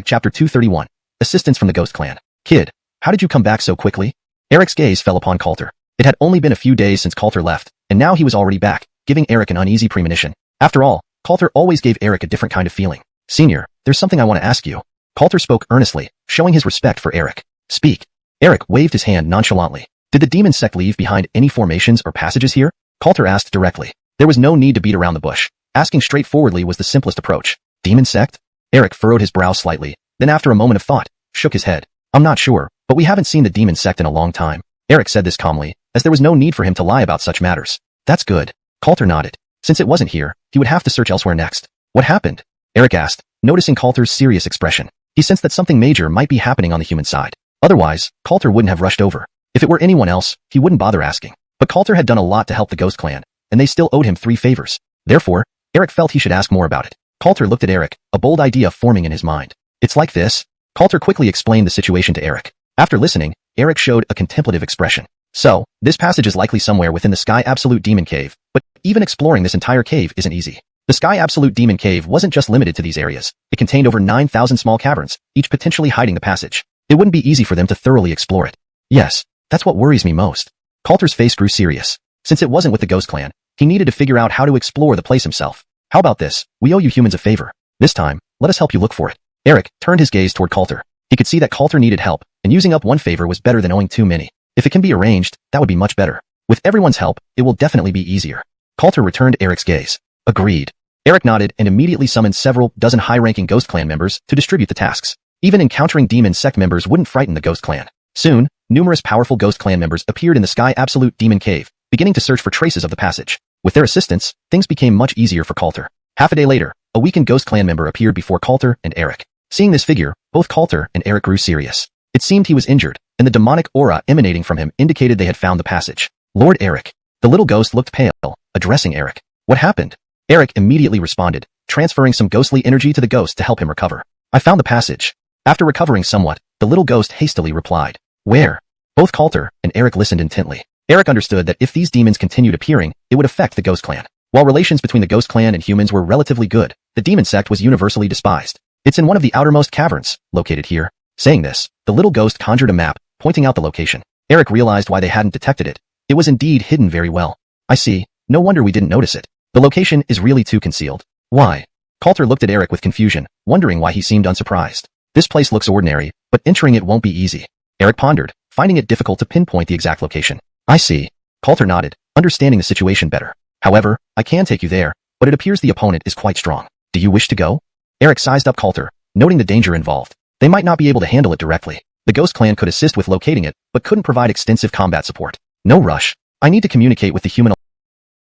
chapter 231. Assistance from the Ghost Clan. Kid, how did you come back so quickly? Eric's gaze fell upon Coulter. It had only been a few days since Coulter left, and now he was already back, giving Eric an uneasy premonition. After all, Coulter always gave Eric a different kind of feeling. Senior, there's something I want to ask you. Coulter spoke earnestly, showing his respect for Eric. Speak. Eric waved his hand nonchalantly. Did the demon sect leave behind any formations or passages here? Coulter asked directly. There was no need to beat around the bush. Asking straightforwardly was the simplest approach. Demon sect? Eric furrowed his brow slightly, then after a moment of thought, shook his head. I'm not sure, but we haven't seen the demon sect in a long time. Eric said this calmly, as there was no need for him to lie about such matters. That's good. Coulter nodded. Since it wasn't here, he would have to search elsewhere next. What happened? Eric asked, noticing Coulter's serious expression. He sensed that something major might be happening on the human side. Otherwise, Coulter wouldn't have rushed over. If it were anyone else, he wouldn't bother asking. But Coulter had done a lot to help the Ghost Clan, and they still owed him 3 favors. Therefore, Eric felt he should ask more about it. Coulter looked at Eric, a bold idea forming in his mind. It's like this. Coulter quickly explained the situation to Eric. After listening, Eric showed a contemplative expression. So, this passage is likely somewhere within the Sky Absolute Demon Cave, but even exploring this entire cave isn't easy. The Sky Absolute Demon Cave wasn't just limited to these areas. It contained over 9,000 small caverns, each potentially hiding the passage. It wouldn't be easy for them to thoroughly explore it. Yes, that's what worries me most. Coulter's face grew serious. Since it wasn't with the Ghost Clan, he needed to figure out how to explore the place himself. How about this? We owe you humans a favor. This time, let us help you look for it. Eric turned his gaze toward Coulter. He could see that Coulter needed help, and using up one favor was better than owing too many. If it can be arranged, that would be much better. With everyone's help, it will definitely be easier. Coulter returned Eric's gaze. Agreed. Eric nodded and immediately summoned several dozen high-ranking Ghost Clan members to distribute the tasks. Even encountering demon sect members wouldn't frighten the Ghost Clan. Soon, numerous powerful Ghost Clan members appeared in the Sky Absolute Demon Cave, beginning to search for traces of the passage. With their assistance, things became much easier for Coulter. Half a day later, a weakened Ghost Clan member appeared before Coulter and Eric. Seeing this figure, both Coulter and Eric grew serious. It seemed he was injured, and the demonic aura emanating from him indicated they had found the passage. Lord Eric. The little ghost looked pale, addressing Eric. What happened? Eric immediately responded, transferring some ghostly energy to the ghost to help him recover. I found the passage. After recovering somewhat, the little ghost hastily replied. Where? Both Coulter and Eric listened intently. Eric understood that if these demons continued appearing, it would affect the Ghost Clan. While relations between the Ghost Clan and humans were relatively good, the demon sect was universally despised. It's in one of the outermost caverns, located here. Saying this, the little ghost conjured a map, pointing out the location. Eric realized why they hadn't detected it. It was indeed hidden very well. I see. No wonder we didn't notice it. The location is really too concealed. Why? Coulter looked at Eric with confusion, wondering why he seemed unsurprised. This place looks ordinary, but entering it won't be easy. Eric pondered, finding it difficult to pinpoint the exact location. I see. Coulter nodded, understanding the situation better. However, I can take you there, but it appears the opponent is quite strong. Do you wish to go? Eric sized up Coulter, noting the danger involved. They might not be able to handle it directly. The Ghost Clan could assist with locating it, but couldn't provide extensive combat support. No rush. I need to communicate with the human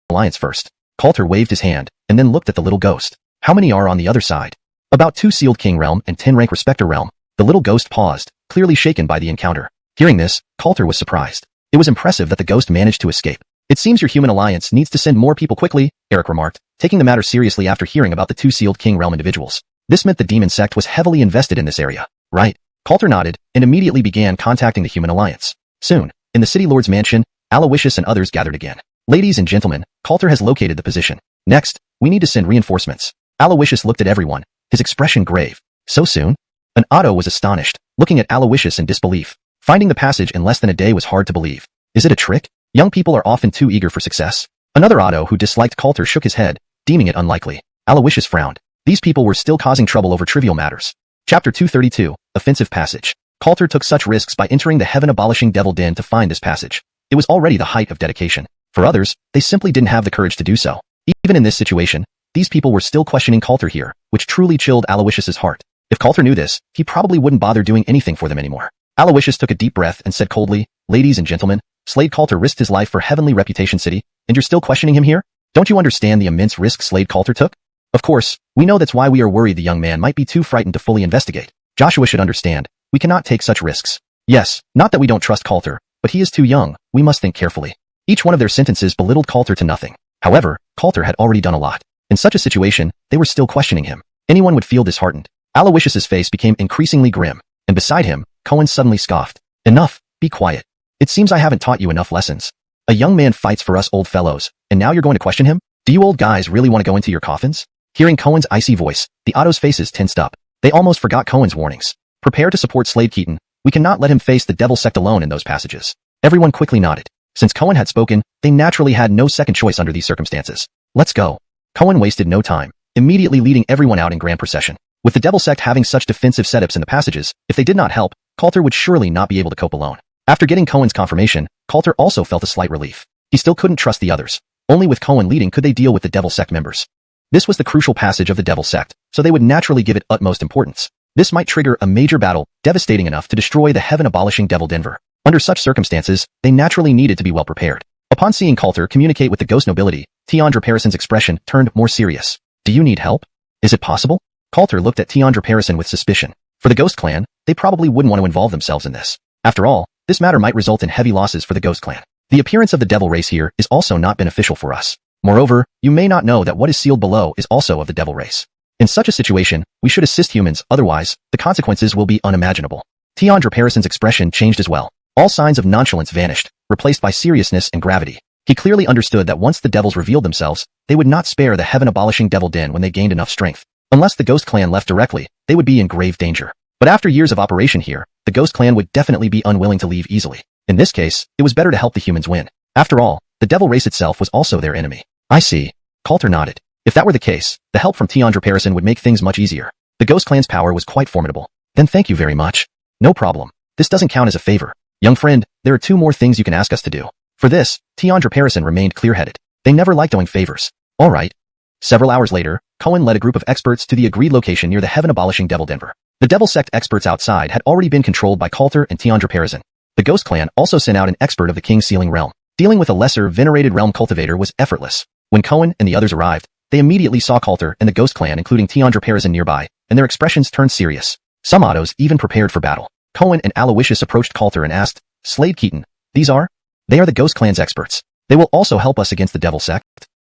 alliance first. Coulter waved his hand, and then looked at the little ghost. How many are on the other side? About 2 sealed King Realm and 10 rank Respecter Realm. The little ghost paused, clearly shaken by the encounter. Hearing this, Coulter was surprised. It was impressive that the ghost managed to escape. It seems your human alliance needs to send more people quickly, Eric remarked, taking the matter seriously after hearing about the 2 sealed King Realm individuals. This meant the demon sect was heavily invested in this area. Right. Coulter nodded, and immediately began contacting the human alliance. Soon, in the City Lord's mansion, Aloysius and others gathered again. Ladies and gentlemen, Coulter has located the position. Next, we need to send reinforcements. Aloysius looked at everyone, his expression grave. So soon? An Otto was astonished, looking at Aloysius in disbelief. Finding the passage in less than a day was hard to believe. Is it a trick? Young people are often too eager for success. Another Otto who disliked Coulter shook his head, deeming it unlikely. Aloysius frowned. These people were still causing trouble over trivial matters. Chapter 232, Offensive Passage. Coulter took such risks by entering the heaven-abolishing devil den to find this passage. It was already the height of dedication. For others, they simply didn't have the courage to do so. Even in this situation, these people were still questioning Coulter here, which truly chilled Aloysius's heart. If Coulter knew this, he probably wouldn't bother doing anything for them anymore. Aloysius took a deep breath and said coldly, Ladies and gentlemen, Slade Coulter risked his life for Heavenly Reputation City, and you're still questioning him here? Don't you understand the immense risk Slade Coulter took? Of course, we know that's why we are worried the young man might be too frightened to fully investigate. Joshua should understand. We cannot take such risks. Yes, not that we don't trust Coulter, but he is too young. We must think carefully. Each one of their sentences belittled Coulter to nothing. However, Coulter had already done a lot. In such a situation, they were still questioning him. Anyone would feel disheartened. Aloysius's face became increasingly grim, and beside him, Cohen suddenly scoffed. Enough, be quiet. It seems I haven't taught you enough lessons. A young man fights for us old fellows, and now you're going to question him? Do you old guys really want to go into your coffins? Hearing Cohen's icy voice, the Otto's faces tensed up. They almost forgot Cohen's warnings. Prepare to support Slade Keaton. We cannot let him face the devil sect alone in those passages. Everyone quickly nodded. Since Cohen had spoken, they naturally had no second choice under these circumstances. Let's go. Cohen wasted no time, immediately leading everyone out in grand procession. With the devil sect having such defensive setups in the passages, if they did not help, Coulter would surely not be able to cope alone. After getting Cohen's confirmation, Coulter also felt a slight relief. He still couldn't trust the others. Only with Cohen leading could they deal with the Devil Sect members. This was the crucial passage of the Devil Sect, so they would naturally give it utmost importance. This might trigger a major battle, devastating enough to destroy the heaven-abolishing Devil Denver. Under such circumstances, they naturally needed to be well prepared. Upon seeing Coulter communicate with the ghost nobility, Tiandra Parrison's expression turned more serious. Do you need help? Is it possible? Coulter looked at Tiandra Parrison with suspicion. For the Ghost Clan, they probably wouldn't want to involve themselves in this. After all, this matter might result in heavy losses for the Ghost Clan. The appearance of the Devil race here is also not beneficial for us. Moreover, you may not know that what is sealed below is also of the Devil race. In such a situation, we should assist humans, otherwise, the consequences will be unimaginable. Tiandra Parrison's expression changed as well. All signs of nonchalance vanished, replaced by seriousness and gravity. He clearly understood that once the devils revealed themselves, they would not spare the heaven-abolishing Devil Den when they gained enough strength. Unless the Ghost Clan left directly, they would be in grave danger. But after years of operation here, the Ghost Clan would definitely be unwilling to leave easily. In this case, it was better to help the humans win. After all, the Devil race itself was also their enemy. I see. Coulter nodded. If that were the case, the help from Tiandra Parrison would make things much easier. The Ghost Clan's power was quite formidable. Then thank you very much. No problem. This doesn't count as a favor. Young friend, there are 2 more things you can ask us to do. For this, Tiandra Parrison remained clear-headed. They never liked owing favors. All right. Several hours later, Cohen led a group of experts to the agreed location near the heaven-abolishing Devil Denver. The Devil Sect experts outside had already been controlled by Coulter and Tiandra Parrison. The Ghost Clan also sent out an expert of the King's Sealing Realm. Dealing with a lesser, venerated realm cultivator was effortless. When Cohen and the others arrived, they immediately saw Coulter and the Ghost Clan including Tiandra Parrison nearby, and their expressions turned serious. Some autos even prepared for battle. Cohen and Aloysius approached Coulter and asked, Slade Keaton, these are? They are the Ghost Clan's experts. They will also help us against the Devil Sect.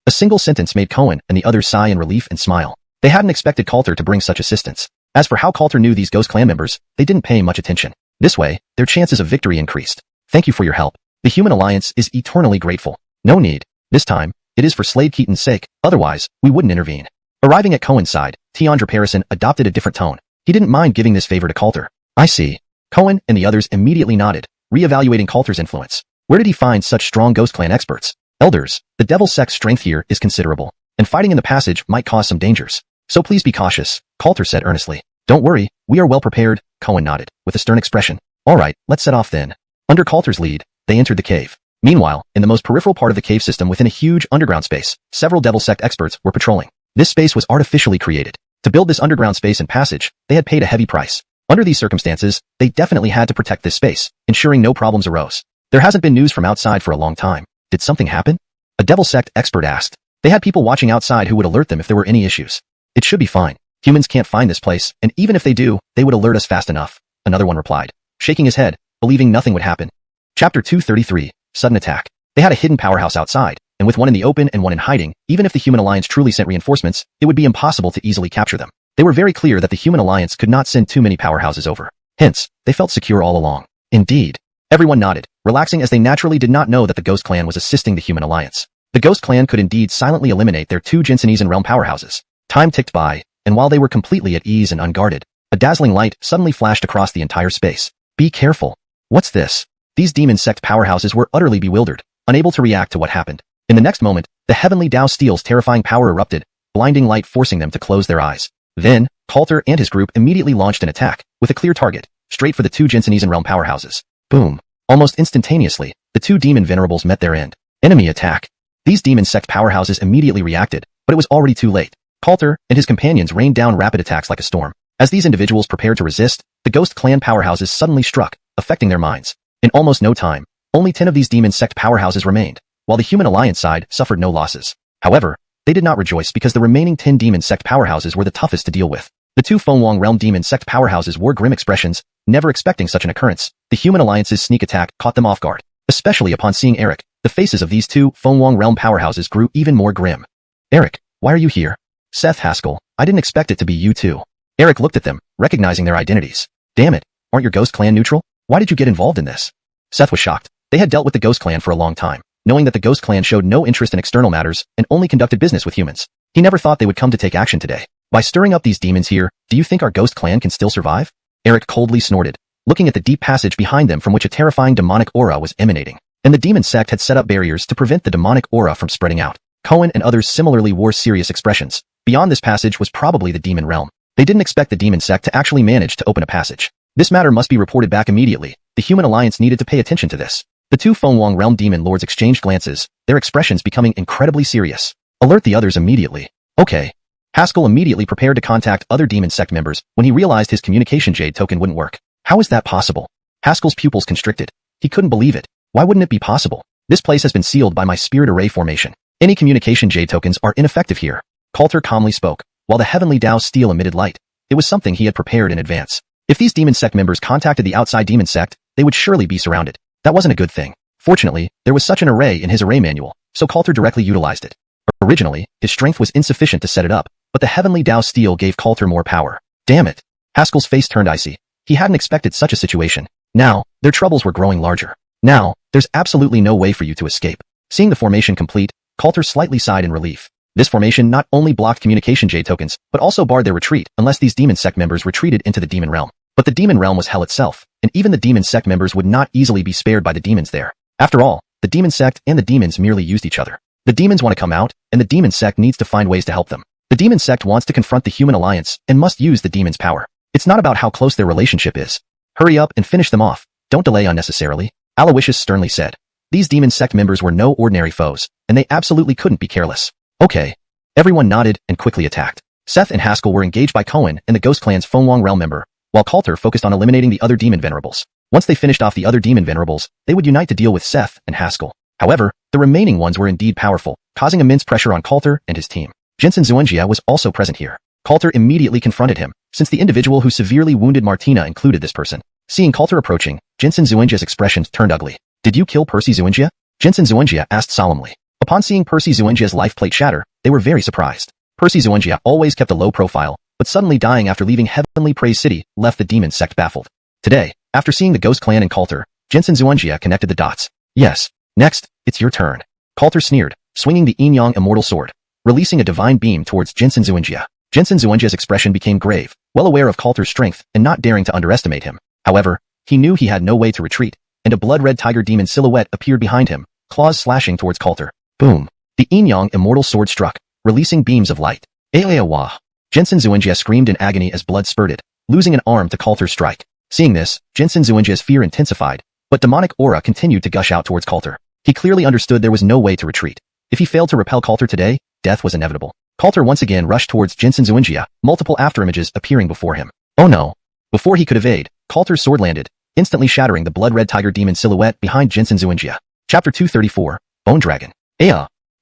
A single sentence made Cohen and the others sigh in relief and smile. They hadn't expected Coulter to bring such assistance. As for how Coulter knew these Ghost Clan members, they didn't pay much attention. This way, their chances of victory increased. Thank you for your help. The Human Alliance is eternally grateful. No need. This time, it is for Slade Keaton's sake, otherwise, we wouldn't intervene. Arriving at Cohen's side, Tiandra Parrison adopted a different tone. He didn't mind giving this favor to Coulter. I see. Cohen and the others immediately nodded, re-evaluating Coulter's influence. Where did he find such strong Ghost Clan experts? Elders, the Devil Sect's strength here is considerable, and fighting in the passage might cause some dangers. So please be cautious, Coulter said earnestly. Don't worry, we are well prepared, Cohen nodded, with a stern expression. All right, let's set off then. Under Coulter's lead, they entered the cave. Meanwhile, in the most peripheral part of the cave system within a huge underground space, several Devil Sect experts were patrolling. This space was artificially created. To build this underground space and passage, they had paid a heavy price. Under these circumstances, they definitely had to protect this space, ensuring no problems arose. There hasn't been news from outside for a long time. Did something happen? A Devil Sect expert asked. They had people watching outside who would alert them if there were any issues. It should be fine. Humans can't find this place, and even if they do, they would alert us fast enough, another one replied, shaking his head, believing nothing would happen. Chapter 233, Sudden Attack. They had a hidden powerhouse outside, and with one in the open and one in hiding, even if the Human Alliance truly sent reinforcements, it would be impossible to easily capture them. They were very clear that the Human Alliance could not send too many powerhouses over. Hence, they felt secure all along. Indeed. Everyone nodded, relaxing as they naturally did not know that the Ghost Clan was assisting the Human Alliance. The Ghost Clan could indeed silently eliminate their 2 Jinsenese and realm powerhouses. Time ticked by, and while they were completely at ease and unguarded, a dazzling light suddenly flashed across the entire space. Be careful. What's this? These demon sect powerhouses were utterly bewildered, unable to react to what happened. In the next moment, the heavenly Dao Steel's terrifying power erupted, blinding light forcing them to close their eyes. Then, Coulter and his group immediately launched an attack, with a clear target, straight for the 2 Jinsenese and realm powerhouses. Boom. Almost instantaneously, the 2 demon venerables met their end. Enemy attack. These demon sect powerhouses immediately reacted, but it was already too late. Coulter and his companions rained down rapid attacks like a storm. As these individuals prepared to resist, the Ghost Clan powerhouses suddenly struck, affecting their minds. In almost no time, only 10 of these demon sect powerhouses remained, while the Human Alliance side suffered no losses. However, they did not rejoice because the remaining 10 demon sect powerhouses were the toughest to deal with. The 2 Fengwang realm demon sect powerhouses wore grim expressions, never expecting such an occurrence. The Human Alliance's sneak attack caught them off guard, especially upon seeing Eric. The faces of these 2 Fengwang realm powerhouses grew even more grim. Eric, why are you here? Seth Haskell, I didn't expect it to be you too. Eric looked at them, recognizing their identities. Damn it, aren't your Ghost Clan neutral? Why did you get involved in this? Seth was shocked. They had dealt with the Ghost Clan for a long time, knowing that the Ghost Clan showed no interest in external matters and only conducted business with humans. He never thought they would come to take action today. By stirring up these demons here, do you think our Ghost Clan can still survive? Eric coldly snorted, looking at the deep passage behind them from which a terrifying demonic aura was emanating. And the demon sect had set up barriers to prevent the demonic aura from spreading out. Cohen and others similarly wore serious expressions. Beyond this passage was probably the demon realm. They didn't expect the demon sect to actually manage to open a passage. This matter must be reported back immediately. The Human Alliance needed to pay attention to this. The two Fengwang realm demon lords exchanged glances, their expressions becoming incredibly serious. Alert the others immediately. Okay. Haskell immediately prepared to contact other demon sect members when he realized his communication jade token wouldn't work. How is that possible? Haskell's pupils constricted. He couldn't believe it. Why wouldn't it be possible? This place has been sealed by my spirit array formation. Any communication jade tokens are ineffective here. Coulter calmly spoke, while the heavenly Dao steel emitted light. It was something he had prepared in advance. If these demon sect members contacted the outside demon sect, they would surely be surrounded. That wasn't a good thing. Fortunately, there was such an array in his array manual, so Coulter directly utilized it. Originally, his strength was insufficient to set it up, but the heavenly Dao steel gave Coulter more power. Damn it. Haskell's face turned icy. He hadn't expected such a situation. Now, their troubles were growing larger. Now, there's absolutely no way for you to escape. Seeing the formation complete, Coulter slightly sighed in relief. This formation not only blocked communication jade tokens, but also barred their retreat unless these demon sect members retreated into the demon realm. But the demon realm was hell itself, and even the demon sect members would not easily be spared by the demons there. After all, the demon sect and the demons merely used each other. The demons want to come out, and the demon sect needs to find ways to help them. The demon sect wants to confront the human alliance and must use the demon's power. It's not about how close their relationship is. Hurry up and finish them off. Don't delay unnecessarily, Aloysius sternly said. These demon sect members were no ordinary foes, and they absolutely couldn't be careless. Okay. Everyone nodded and quickly attacked. Seth and Haskell were engaged by Cohen and the Ghost Clan's Fengwang realm member, while Coulter focused on eliminating the other demon venerables. Once they finished off the other demon venerables, they would unite to deal with Seth and Haskell. However, the remaining ones were indeed powerful, causing immense pressure on Coulter and his team. Jensen Xianxia was also present here. Coulter immediately confronted him, since the individual who severely wounded Martina included this person. Seeing Coulter approaching, Jensen Xianxia's expression turned ugly. Did you kill Percy Xianxia? Jensen Xianxia asked solemnly. Upon seeing Percy Xianxia's life plate shatter, they were very surprised. Percy Xianxia always kept a low profile, but suddenly dying after leaving Heavenly Praise City left the demon sect baffled. Today, after seeing the Ghost Clan and Coulter, Jensen Xianxia connected the dots. Yes. Next, it's your turn. Coulter sneered, swinging the Yin-Yang immortal sword, releasing a divine beam towards Jensen Xianxia. Jensen Xianxia's expression became grave, well aware of Coulter's strength and not daring to underestimate him. However, he knew he had no way to retreat, and a blood-red tiger demon silhouette appeared behind him, claws slashing towards Coulter. Boom. The Yin-Yang immortal sword struck, releasing beams of light. Wah! Jensen Xianxia screamed in agony as blood spurted, losing an arm to Coulter's strike. Seeing this, Jensen Xianxia's fear intensified, but demonic aura continued to gush out towards Coulter. He clearly understood there was no way to retreat. If he failed to repel Coulter today, death was inevitable. Coulter once again rushed towards Jensen Xianxia, multiple afterimages appearing before him. Oh no! Before he could evade, Coulter's sword landed, instantly shattering the blood-red tiger demon silhouette behind Jensen Xianxia. Chapter 234, Bone Dragon.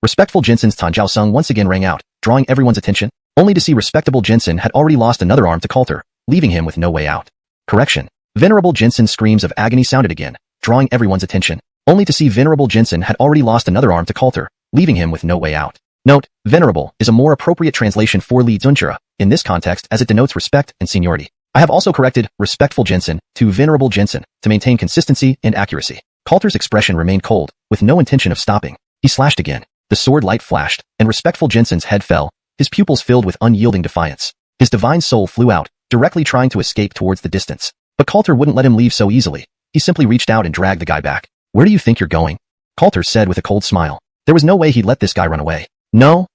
Respectful Jensen's Tanjiao Sung once again rang out, drawing everyone's attention, only to see respectable Jensen had already lost another arm to Coulter, leaving him with no way out. Correction. Venerable Jensen's screams of agony sounded again, drawing everyone's attention, only to see Venerable Jensen had already lost another arm to Coulter, leaving him with no way out. Note, Venerable is a more appropriate translation for Li Zunchira, in this context as it denotes respect and seniority. I have also corrected Respectful Jensen to Venerable Jensen to maintain consistency and accuracy. Coulter's expression remained cold, with no intention of stopping. He slashed again. The sword light flashed, and Respectful Jensen's head fell, his pupils filled with unyielding defiance. His divine soul flew out, directly trying to escape towards the distance. But Coulter wouldn't let him leave so easily. He simply reached out and dragged the guy back. Where do you think you're going? Coulter said with a cold smile. There was no way he'd let this guy run away. No,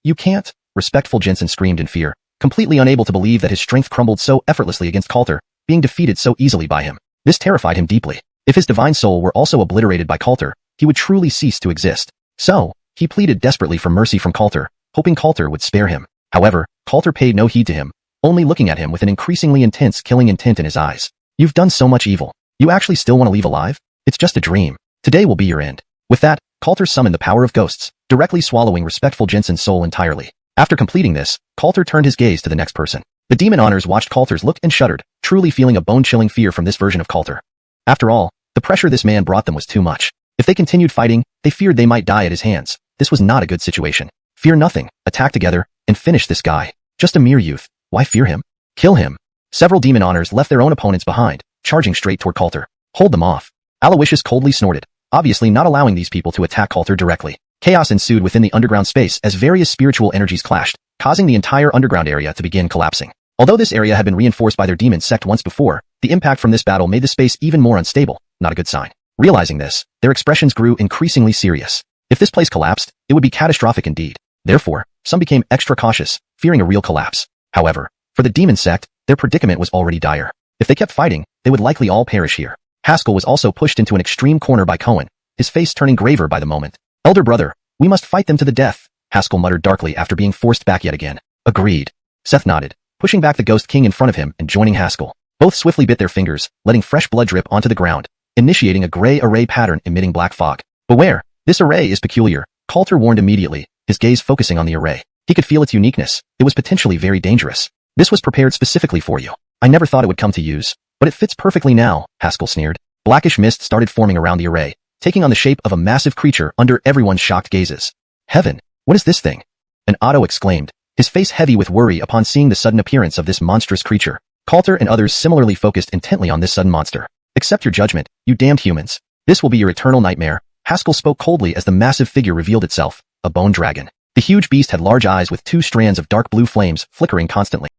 you can't. Respectful Jensen screamed in fear, completely unable to believe that his strength crumbled so effortlessly against Coulter, being defeated so easily by him. This terrified him deeply. If his divine soul were also obliterated by Coulter, he would truly cease to exist. So, he pleaded desperately for mercy from Coulter, hoping Coulter would spare him. However, Coulter paid no heed to him, only looking at him with an increasingly intense killing intent in his eyes. You've done so much evil. You actually still want to leave alive? It's just a dream. Today will be your end. With that, Coulter summoned the power of ghosts, directly swallowing Respectful Jensen's soul entirely. After completing this, Coulter turned his gaze to the next person. The demon honors watched Coulter's look and shuddered, truly feeling a bone-chilling fear from this version of Coulter. After all, the pressure this man brought them was too much. If they continued fighting, they feared they might die at his hands. This was not a good situation. Fear nothing, attack together, and finish this guy. Just a mere youth. Why fear him? Kill him. Several demon honors left their own opponents behind, charging straight toward Coulter. Hold them off. Aloysius coldly snorted, obviously not allowing these people to attack Coulter directly. Chaos ensued within the underground space as various spiritual energies clashed, causing the entire underground area to begin collapsing. Although this area had been reinforced by their demon sect once before, the impact from this battle made the space even more unstable, not a good sign. Realizing this, their expressions grew increasingly serious. If this place collapsed, it would be catastrophic indeed. Therefore, some became extra cautious, fearing a real collapse. However, for the demon sect, their predicament was already dire. If they kept fighting, they would likely all perish here. Haskell was also pushed into an extreme corner by Cohen, his face turning graver by the moment. Elder brother, we must fight them to the death, Haskell muttered darkly after being forced back yet again. Agreed. Seth nodded, pushing back the Ghost King in front of him and joining Haskell. Both swiftly bit their fingers, letting fresh blood drip onto the ground, initiating a gray array pattern emitting black fog. Beware, this array is peculiar, Coulter warned immediately, his gaze focusing on the array. He could feel its uniqueness. It was potentially very dangerous. This was prepared specifically for you. I never thought it would come to use, but it fits perfectly now, Haskell sneered. Blackish mist started forming around the array, taking on the shape of a massive creature under everyone's shocked gazes. Heaven, what is this thing? An Otto exclaimed, his face heavy with worry upon seeing the sudden appearance of this monstrous creature. Coulter and others similarly focused intently on this sudden monster. Accept your judgment, you damned humans. This will be your eternal nightmare. Haskell spoke coldly as the massive figure revealed itself, a bone dragon. The huge beast had large eyes with 2 strands of dark blue flames flickering constantly.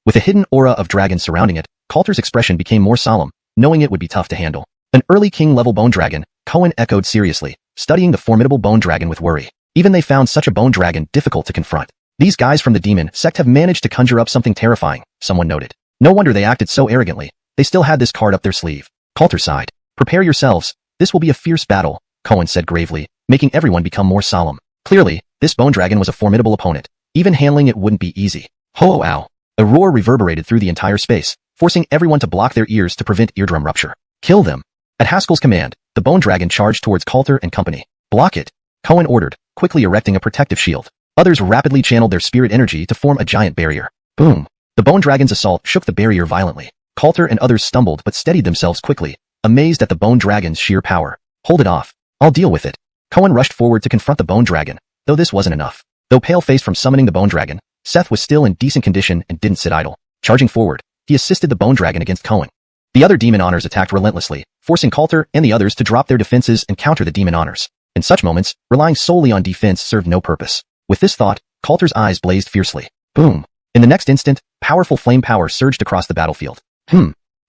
With a hidden aura of dragon surrounding it, Coulter's expression became more solemn, knowing it would be tough to handle. An early king-level bone dragon, Cohen echoed seriously, studying the formidable bone dragon with worry. Even they found such a bone dragon difficult to confront. These guys from the demon sect have managed to conjure up something terrifying, someone noted. No wonder they acted so arrogantly. They still had this card up their sleeve. Coulter sighed. Prepare yourselves. This will be a fierce battle, Cohen said gravely, making everyone become more solemn. Clearly, this bone dragon was a formidable opponent. Even handling it wouldn't be easy. Ho-ow. A roar reverberated through the entire space, forcing everyone to block their ears to prevent eardrum rupture. Kill them. At Haskell's command, the bone dragon charged towards Coulter and company. Block it, Cohen ordered, quickly erecting a protective shield. Others rapidly channeled their spirit energy to form a giant barrier. Boom. The bone dragon's assault shook the barrier violently. Coulter and others stumbled but steadied themselves quickly, amazed at the bone dragon's sheer power. Hold it off. I'll deal with it. Cohen rushed forward to confront the bone dragon, though this wasn't enough. Though pale-faced from summoning the bone dragon, Seth was still in decent condition and didn't sit idle. Charging forward, he assisted the bone dragon against Cohen. The other demon honors attacked relentlessly, forcing Coulter and the others to drop their defenses and counter the demon honors. In such moments, relying solely on defense served no purpose. With this thought, Coulter's eyes blazed fiercely. Boom. In the next instant, powerful flame power surged across the battlefield.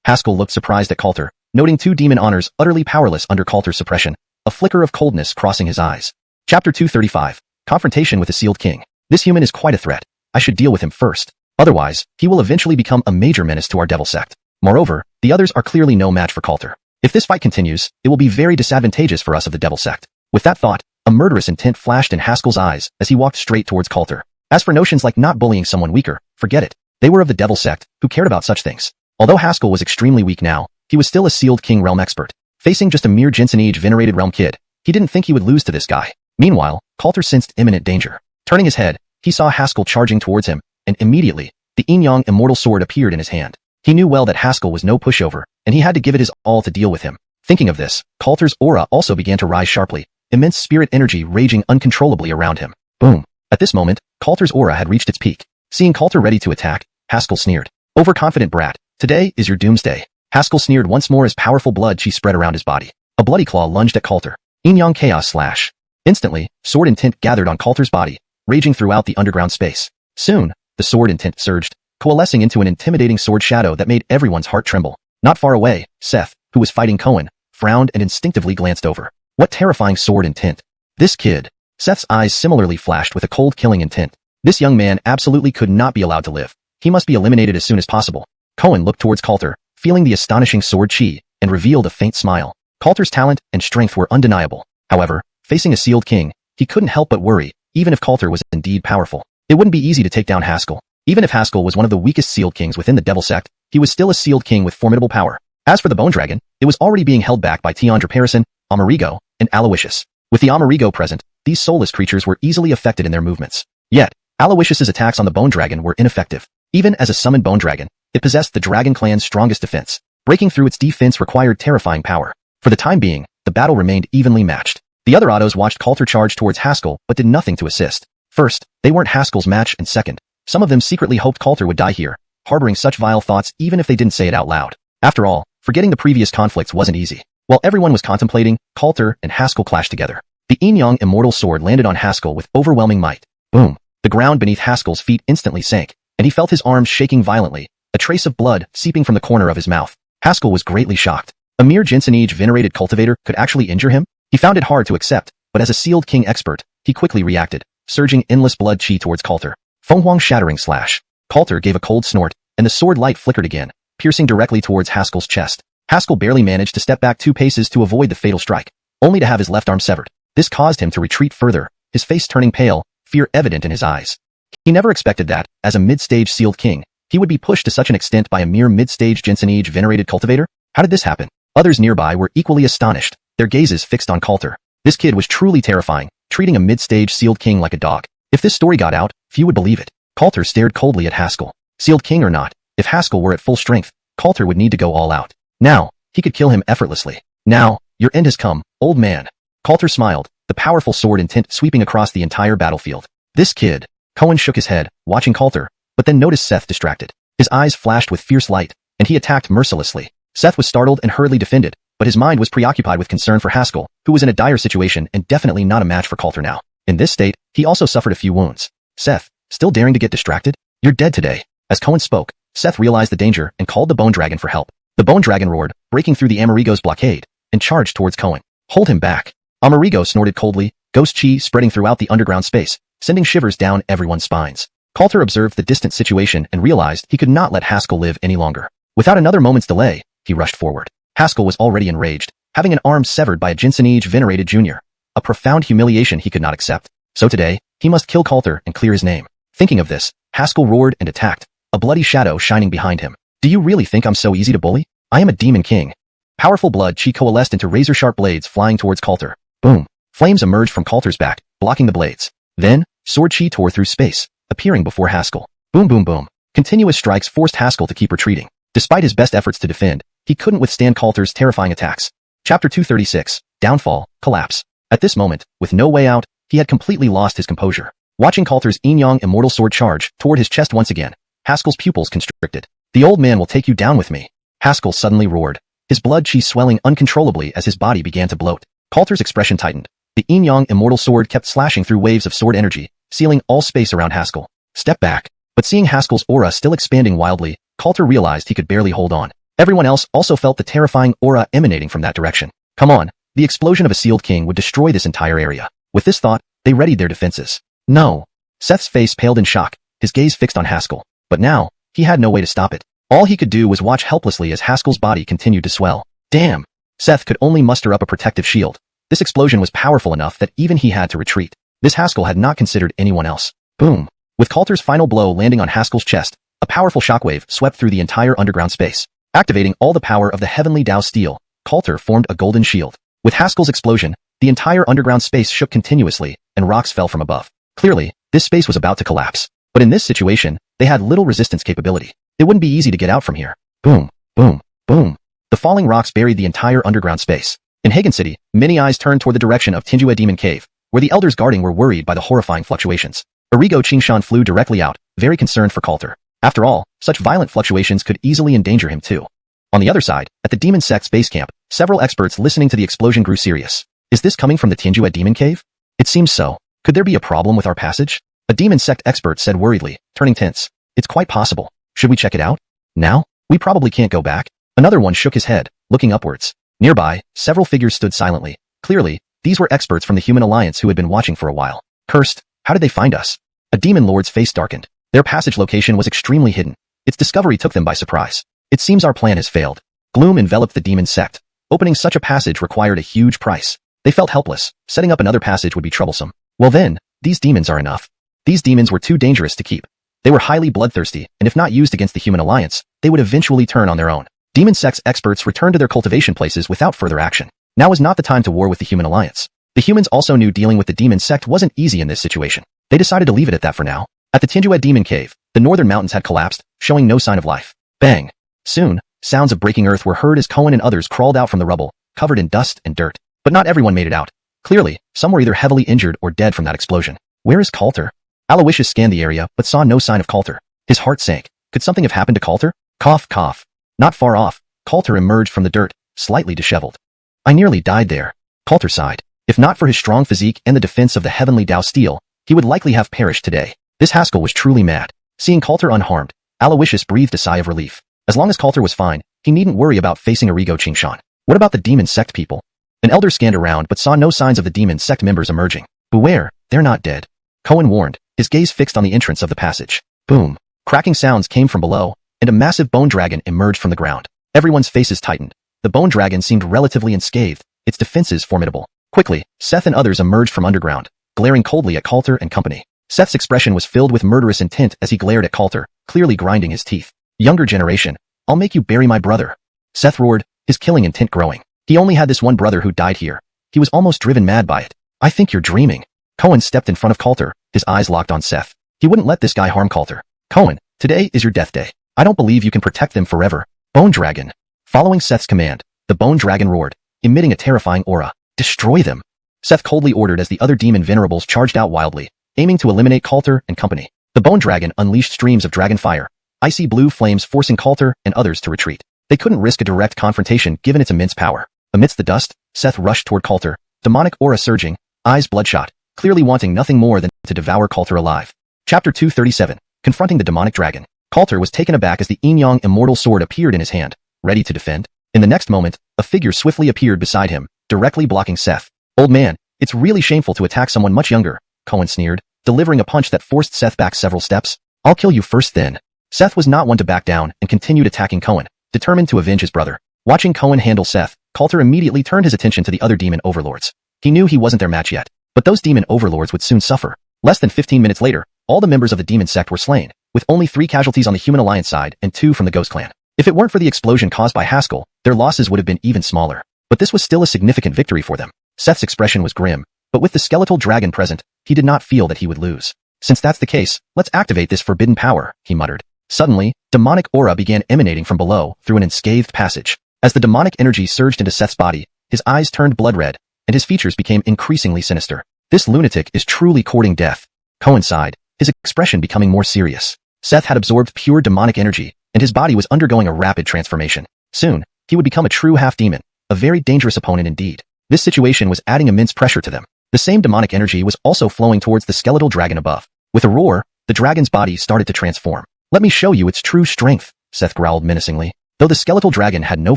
Haskell looked surprised at Coulter, noting 2 demon honors utterly powerless under Coulter's suppression, a flicker of coldness crossing his eyes. Chapter 235. Confrontation with the Sealed King. This human is quite a threat. I should deal with him first. Otherwise, he will eventually become a major menace to our devil sect. Moreover, the others are clearly no match for Coulter. If this fight continues, it will be very disadvantageous for us of the devil sect. With that thought, a murderous intent flashed in Haskell's eyes as he walked straight towards Coulter. As for notions like not bullying someone weaker, forget it. They were of the devil sect, who cared about such things. Although Haskell was extremely weak now, he was still a Sealed King realm expert. Facing just a mere Jensen Age venerated realm kid, he didn't think he would lose to this guy. Meanwhile, Coulter sensed imminent danger. Turning his head, he saw Haskell charging towards him, and immediately, the Yin-Yang immortal sword appeared in his hand. He knew well that Haskell was no pushover, and he had to give it his all to deal with him. Thinking of this, Coulter's aura also began to rise sharply, immense spirit energy raging uncontrollably around him. Boom. At this moment, Coulter's aura had reached its peak. Seeing Coulter ready to attack, Haskell sneered. Overconfident brat, today is your doomsday. Haskell sneered once more as powerful blood chi spread around his body. A bloody claw lunged at Coulter. Yin-Yang chaos slash. Instantly, sword intent gathered on Coulter's body, raging throughout the underground space. Soon, the sword intent surged, coalescing into an intimidating sword shadow that made everyone's heart tremble. Not far away, Seth, who was fighting Cohen, frowned and instinctively glanced over. What terrifying sword intent. This kid. Seth's eyes similarly flashed with a cold killing intent. This young man absolutely could not be allowed to live. He must be eliminated as soon as possible. Cohen looked towards Coulter, feeling the astonishing sword chi, and revealed a faint smile. Coulter's talent and strength were undeniable. However, facing a Sealed King, he couldn't help but worry, even if Coulter was indeed powerful. It wouldn't be easy to take down Haskell. Even if Haskell was one of the weakest Sealed Kings within the Devil Sect, he was still a Sealed King with formidable power. As for the Bone Dragon, it was already being held back by Tiandra Parison, Amerigo, and Aloysius. With the Amerigo present, these soulless creatures were easily affected in their movements. Yet, Aloysius's attacks on the Bone Dragon were ineffective. Even as a summoned Bone Dragon, it possessed the Dragon Clan's strongest defense. Breaking through its defense required terrifying power. For the time being, the battle remained evenly matched. The other Autos watched Coulter charge towards Haskell but did nothing to assist. First, they weren't Haskell's match, and second, some of them secretly hoped Coulter would die here, harboring such vile thoughts even if they didn't say it out loud. After all, forgetting the previous conflicts wasn't easy. While everyone was contemplating, Coulter and Haskell clashed together. The Yin-Yang immortal sword landed on Haskell with overwhelming might. Boom. The ground beneath Haskell's feet instantly sank, and he felt his arms shaking violently, a trace of blood seeping from the corner of his mouth. Haskell was greatly shocked. A mere Jensen Age venerated cultivator could actually injure him? He found it hard to accept, but as a Sealed King expert, he quickly reacted, surging endless blood chi towards Coulter. Fenghuang shattering slash. Coulter gave a cold snort, and the sword light flickered again, piercing directly towards Haskell's chest. Haskell barely managed to step back 2 paces to avoid the fatal strike, only to have his left arm severed. This caused him to retreat further, his face turning pale, fear evident in his eyes. He never expected that, as a mid-stage sealed king, he would be pushed to such an extent by a mere mid-stage Jinsenage venerated cultivator. How did this happen? Others nearby were equally astonished, their gazes fixed on Coulter. This kid was truly terrifying, treating a mid-stage sealed king like a dog. If this story got out, few would believe it. Coulter stared coldly at Haskell. Sealed king or not, if Haskell were at full strength, Coulter would need to go all out. Now, he could kill him effortlessly. Now, your end has come, old man. Coulter smiled, the powerful sword intent sweeping across the entire battlefield. This kid. Cohen shook his head, watching Coulter, but then noticed Seth distracted. His eyes flashed with fierce light, and he attacked mercilessly. Seth was startled and hurriedly defended, but his mind was preoccupied with concern for Haskell, who was in a dire situation and definitely not a match for Coulter now. In this state, he also suffered a few wounds. Seth, still daring to get distracted? You're dead today. As Cohen spoke, Seth realized the danger and called the Bone Dragon for help. The Bone Dragon roared, breaking through the Amerigo's blockade, and charged towards Cohen. Hold him back. Amerigo snorted coldly, ghost chi spreading throughout the underground space, sending shivers down everyone's spines. Coulter observed the distant situation and realized he could not let Haskell live any longer. Without another moment's delay, he rushed forward. Haskell was already enraged, having an arm severed by a Jinsenage venerated junior. A profound humiliation he could not accept. So today, he must kill Coulter and clear his name. Thinking of this, Haskell roared and attacked, a bloody shadow shining behind him. Do you really think I'm so easy to bully? I am a demon king. Powerful blood chi coalesced into razor-sharp blades flying towards Coulter. Boom. Flames emerged from Coulter's back, blocking the blades. Then, sword chi tore through space, appearing before Haskell. Boom boom boom. Continuous strikes forced Haskell to keep retreating. Despite his best efforts to defend, he couldn't withstand Coulter's terrifying attacks. Chapter 236, Downfall, Collapse. At this moment, with no way out, he had completely lost his composure. Watching Coulter's yin-yang immortal sword charge toward his chest once again, Haskell's pupils constricted. The old man will take you down with me. Haskell suddenly roared, his blood chi swelling uncontrollably as his body began to bloat. Coulter's expression tightened. The yin-yang immortal sword kept slashing through waves of sword energy, sealing all space around Haskell. Step back. But seeing Haskell's aura still expanding wildly, Coulter realized he could barely hold on. Everyone else also felt the terrifying aura emanating from that direction. Come on, the explosion of a sealed king would destroy this entire area. With this thought, they readied their defenses. No. Seth's face paled in shock, his gaze fixed on Haskell. But now, he had no way to stop it. All he could do was watch helplessly as Haskell's body continued to swell. Damn. Seth could only muster up a protective shield. This explosion was powerful enough that even he had to retreat. This Haskell had not considered anyone else. Boom. With Coulter's final blow landing on Haskell's chest, a powerful shockwave swept through the entire underground space. Activating all the power of the heavenly Dao steel, Coulter formed a golden shield. With Haskell's explosion, the entire underground space shook continuously, and rocks fell from above. Clearly, this space was about to collapse. But in this situation, they had little resistance capability. It wouldn't be easy to get out from here. Boom, boom, boom. The falling rocks buried the entire underground space. In Hagen City, many eyes turned toward the direction of Tinjue Demon Cave, where the elders guarding were worried by the horrifying fluctuations. Arigo Qingshan flew directly out, very concerned for Coulter. After all, such violent fluctuations could easily endanger him too. On the other side, at the demon sect's base camp, several experts listening to the explosion grew serious. Is this coming from the Tinjue Demon Cave? It seems so. Could there be a problem with our passage? A demon sect expert said worriedly, turning tense. It's quite possible. Should we check it out? Now? We probably can't go back. Another one shook his head, looking upwards. Nearby, several figures stood silently. Clearly, these were experts from the Human Alliance who had been watching for a while. Cursed, how did they find us? A demon lord's face darkened. Their passage location was extremely hidden. Its discovery took them by surprise. It seems our plan has failed. Gloom enveloped the demon sect. Opening such a passage required a huge price. They felt helpless. Setting up another passage would be troublesome. Well then, these demons are enough. These demons were too dangerous to keep. They were highly bloodthirsty, and if not used against the Human Alliance, they would eventually turn on their own. Demon sect's experts returned to their cultivation places without further action. Now was not the time to war with the Human Alliance. The humans also knew dealing with the demon sect wasn't easy in this situation. They decided to leave it at that for now. At the Tinjue Demon Cave, the northern mountains had collapsed, showing no sign of life. Bang! Soon, sounds of breaking earth were heard as Cohen and others crawled out from the rubble, covered in dust and dirt. But not everyone made it out. Clearly, some were either heavily injured or dead from that explosion. Where is Coulter? Aloysius scanned the area but saw no sign of Coulter. His heart sank. Could something have happened to Coulter? Cough, cough. Not far off, Coulter emerged from the dirt, slightly disheveled. I nearly died there. Coulter sighed. If not for his strong physique and the defense of the heavenly Dao steel, he would likely have perished today. This Haskell was truly mad. Seeing Coulter unharmed, Aloysius breathed a sigh of relief. As long as Coulter was fine, he needn't worry about facing Arigo Qingshan. What about the demon sect people? An elder scanned around but saw no signs of the demon sect members emerging. Beware, they're not dead. Cohen warned, his gaze fixed on the entrance of the passage. Boom. Cracking sounds came from below, and a massive bone dragon emerged from the ground. Everyone's faces tightened. the bone dragon seemed relatively unscathed, its defenses formidable. Quickly, Seth and others emerged from underground, glaring coldly at Coulter and company. Seth's expression was filled with murderous intent as he glared at Coulter, clearly grinding his teeth. Younger generation, I'll make you bury my brother. Seth roared, his killing intent growing. He only had this one brother who died here. He was almost driven mad by it. I think you're dreaming. Cohen stepped in front of Coulter, his eyes locked on Seth. He wouldn't let this guy harm Coulter. Cohen, today is your death day. I don't believe you can protect them forever. Bone Dragon. Following Seth's command, the Bone Dragon roared, emitting a terrifying aura. Destroy them. Seth coldly ordered as the other demon venerables charged out wildly, aiming to eliminate Coulter and company. The Bone Dragon unleashed streams of dragon fire, icy blue flames forcing Coulter and others to retreat. They couldn't risk a direct confrontation given its immense power. Amidst the dust, Seth rushed toward Coulter, demonic aura surging, eyes bloodshot, clearly wanting nothing more than to devour Coulter alive. Chapter 237. Confronting the demonic dragon. Coulter was taken aback as the yin-yang immortal sword appeared in his hand, ready to defend. In the next moment, a figure swiftly appeared beside him, directly blocking Seth. Old man, it's really shameful to attack someone much younger, Cohen sneered, delivering a punch that forced Seth back several steps. I'll kill you first then. Seth was not one to back down and continued attacking Cohen, determined to avenge his brother. Watching Cohen handle Seth, Coulter immediately turned his attention to the other demon overlords. He knew he wasn't their match yet, but those demon overlords would soon suffer. Less than 15 minutes later, all the members of the demon sect were slain, with only 3 casualties on the Human Alliance side and 2 from the Ghost Clan. If it weren't for the explosion caused by Haskell, their losses would have been even smaller. But this was still a significant victory for them. Seth's expression was grim, but with the skeletal dragon present, he did not feel that he would lose. Since that's the case, let's activate this forbidden power, he muttered. Suddenly, demonic aura began emanating from below through an unscathed passage. As the demonic energy surged into Seth's body, his eyes turned blood red, and his features became increasingly sinister. This lunatic is truly courting death. Cohen sighed, his expression becoming more serious. Seth had absorbed pure demonic energy, and his body was undergoing a rapid transformation. Soon, he would become a true half-demon, a very dangerous opponent indeed. This situation was adding immense pressure to them. The same demonic energy was also flowing towards the skeletal dragon above. With a roar, the dragon's body started to transform. Let me show you its true strength, Seth growled menacingly. Though the skeletal dragon had no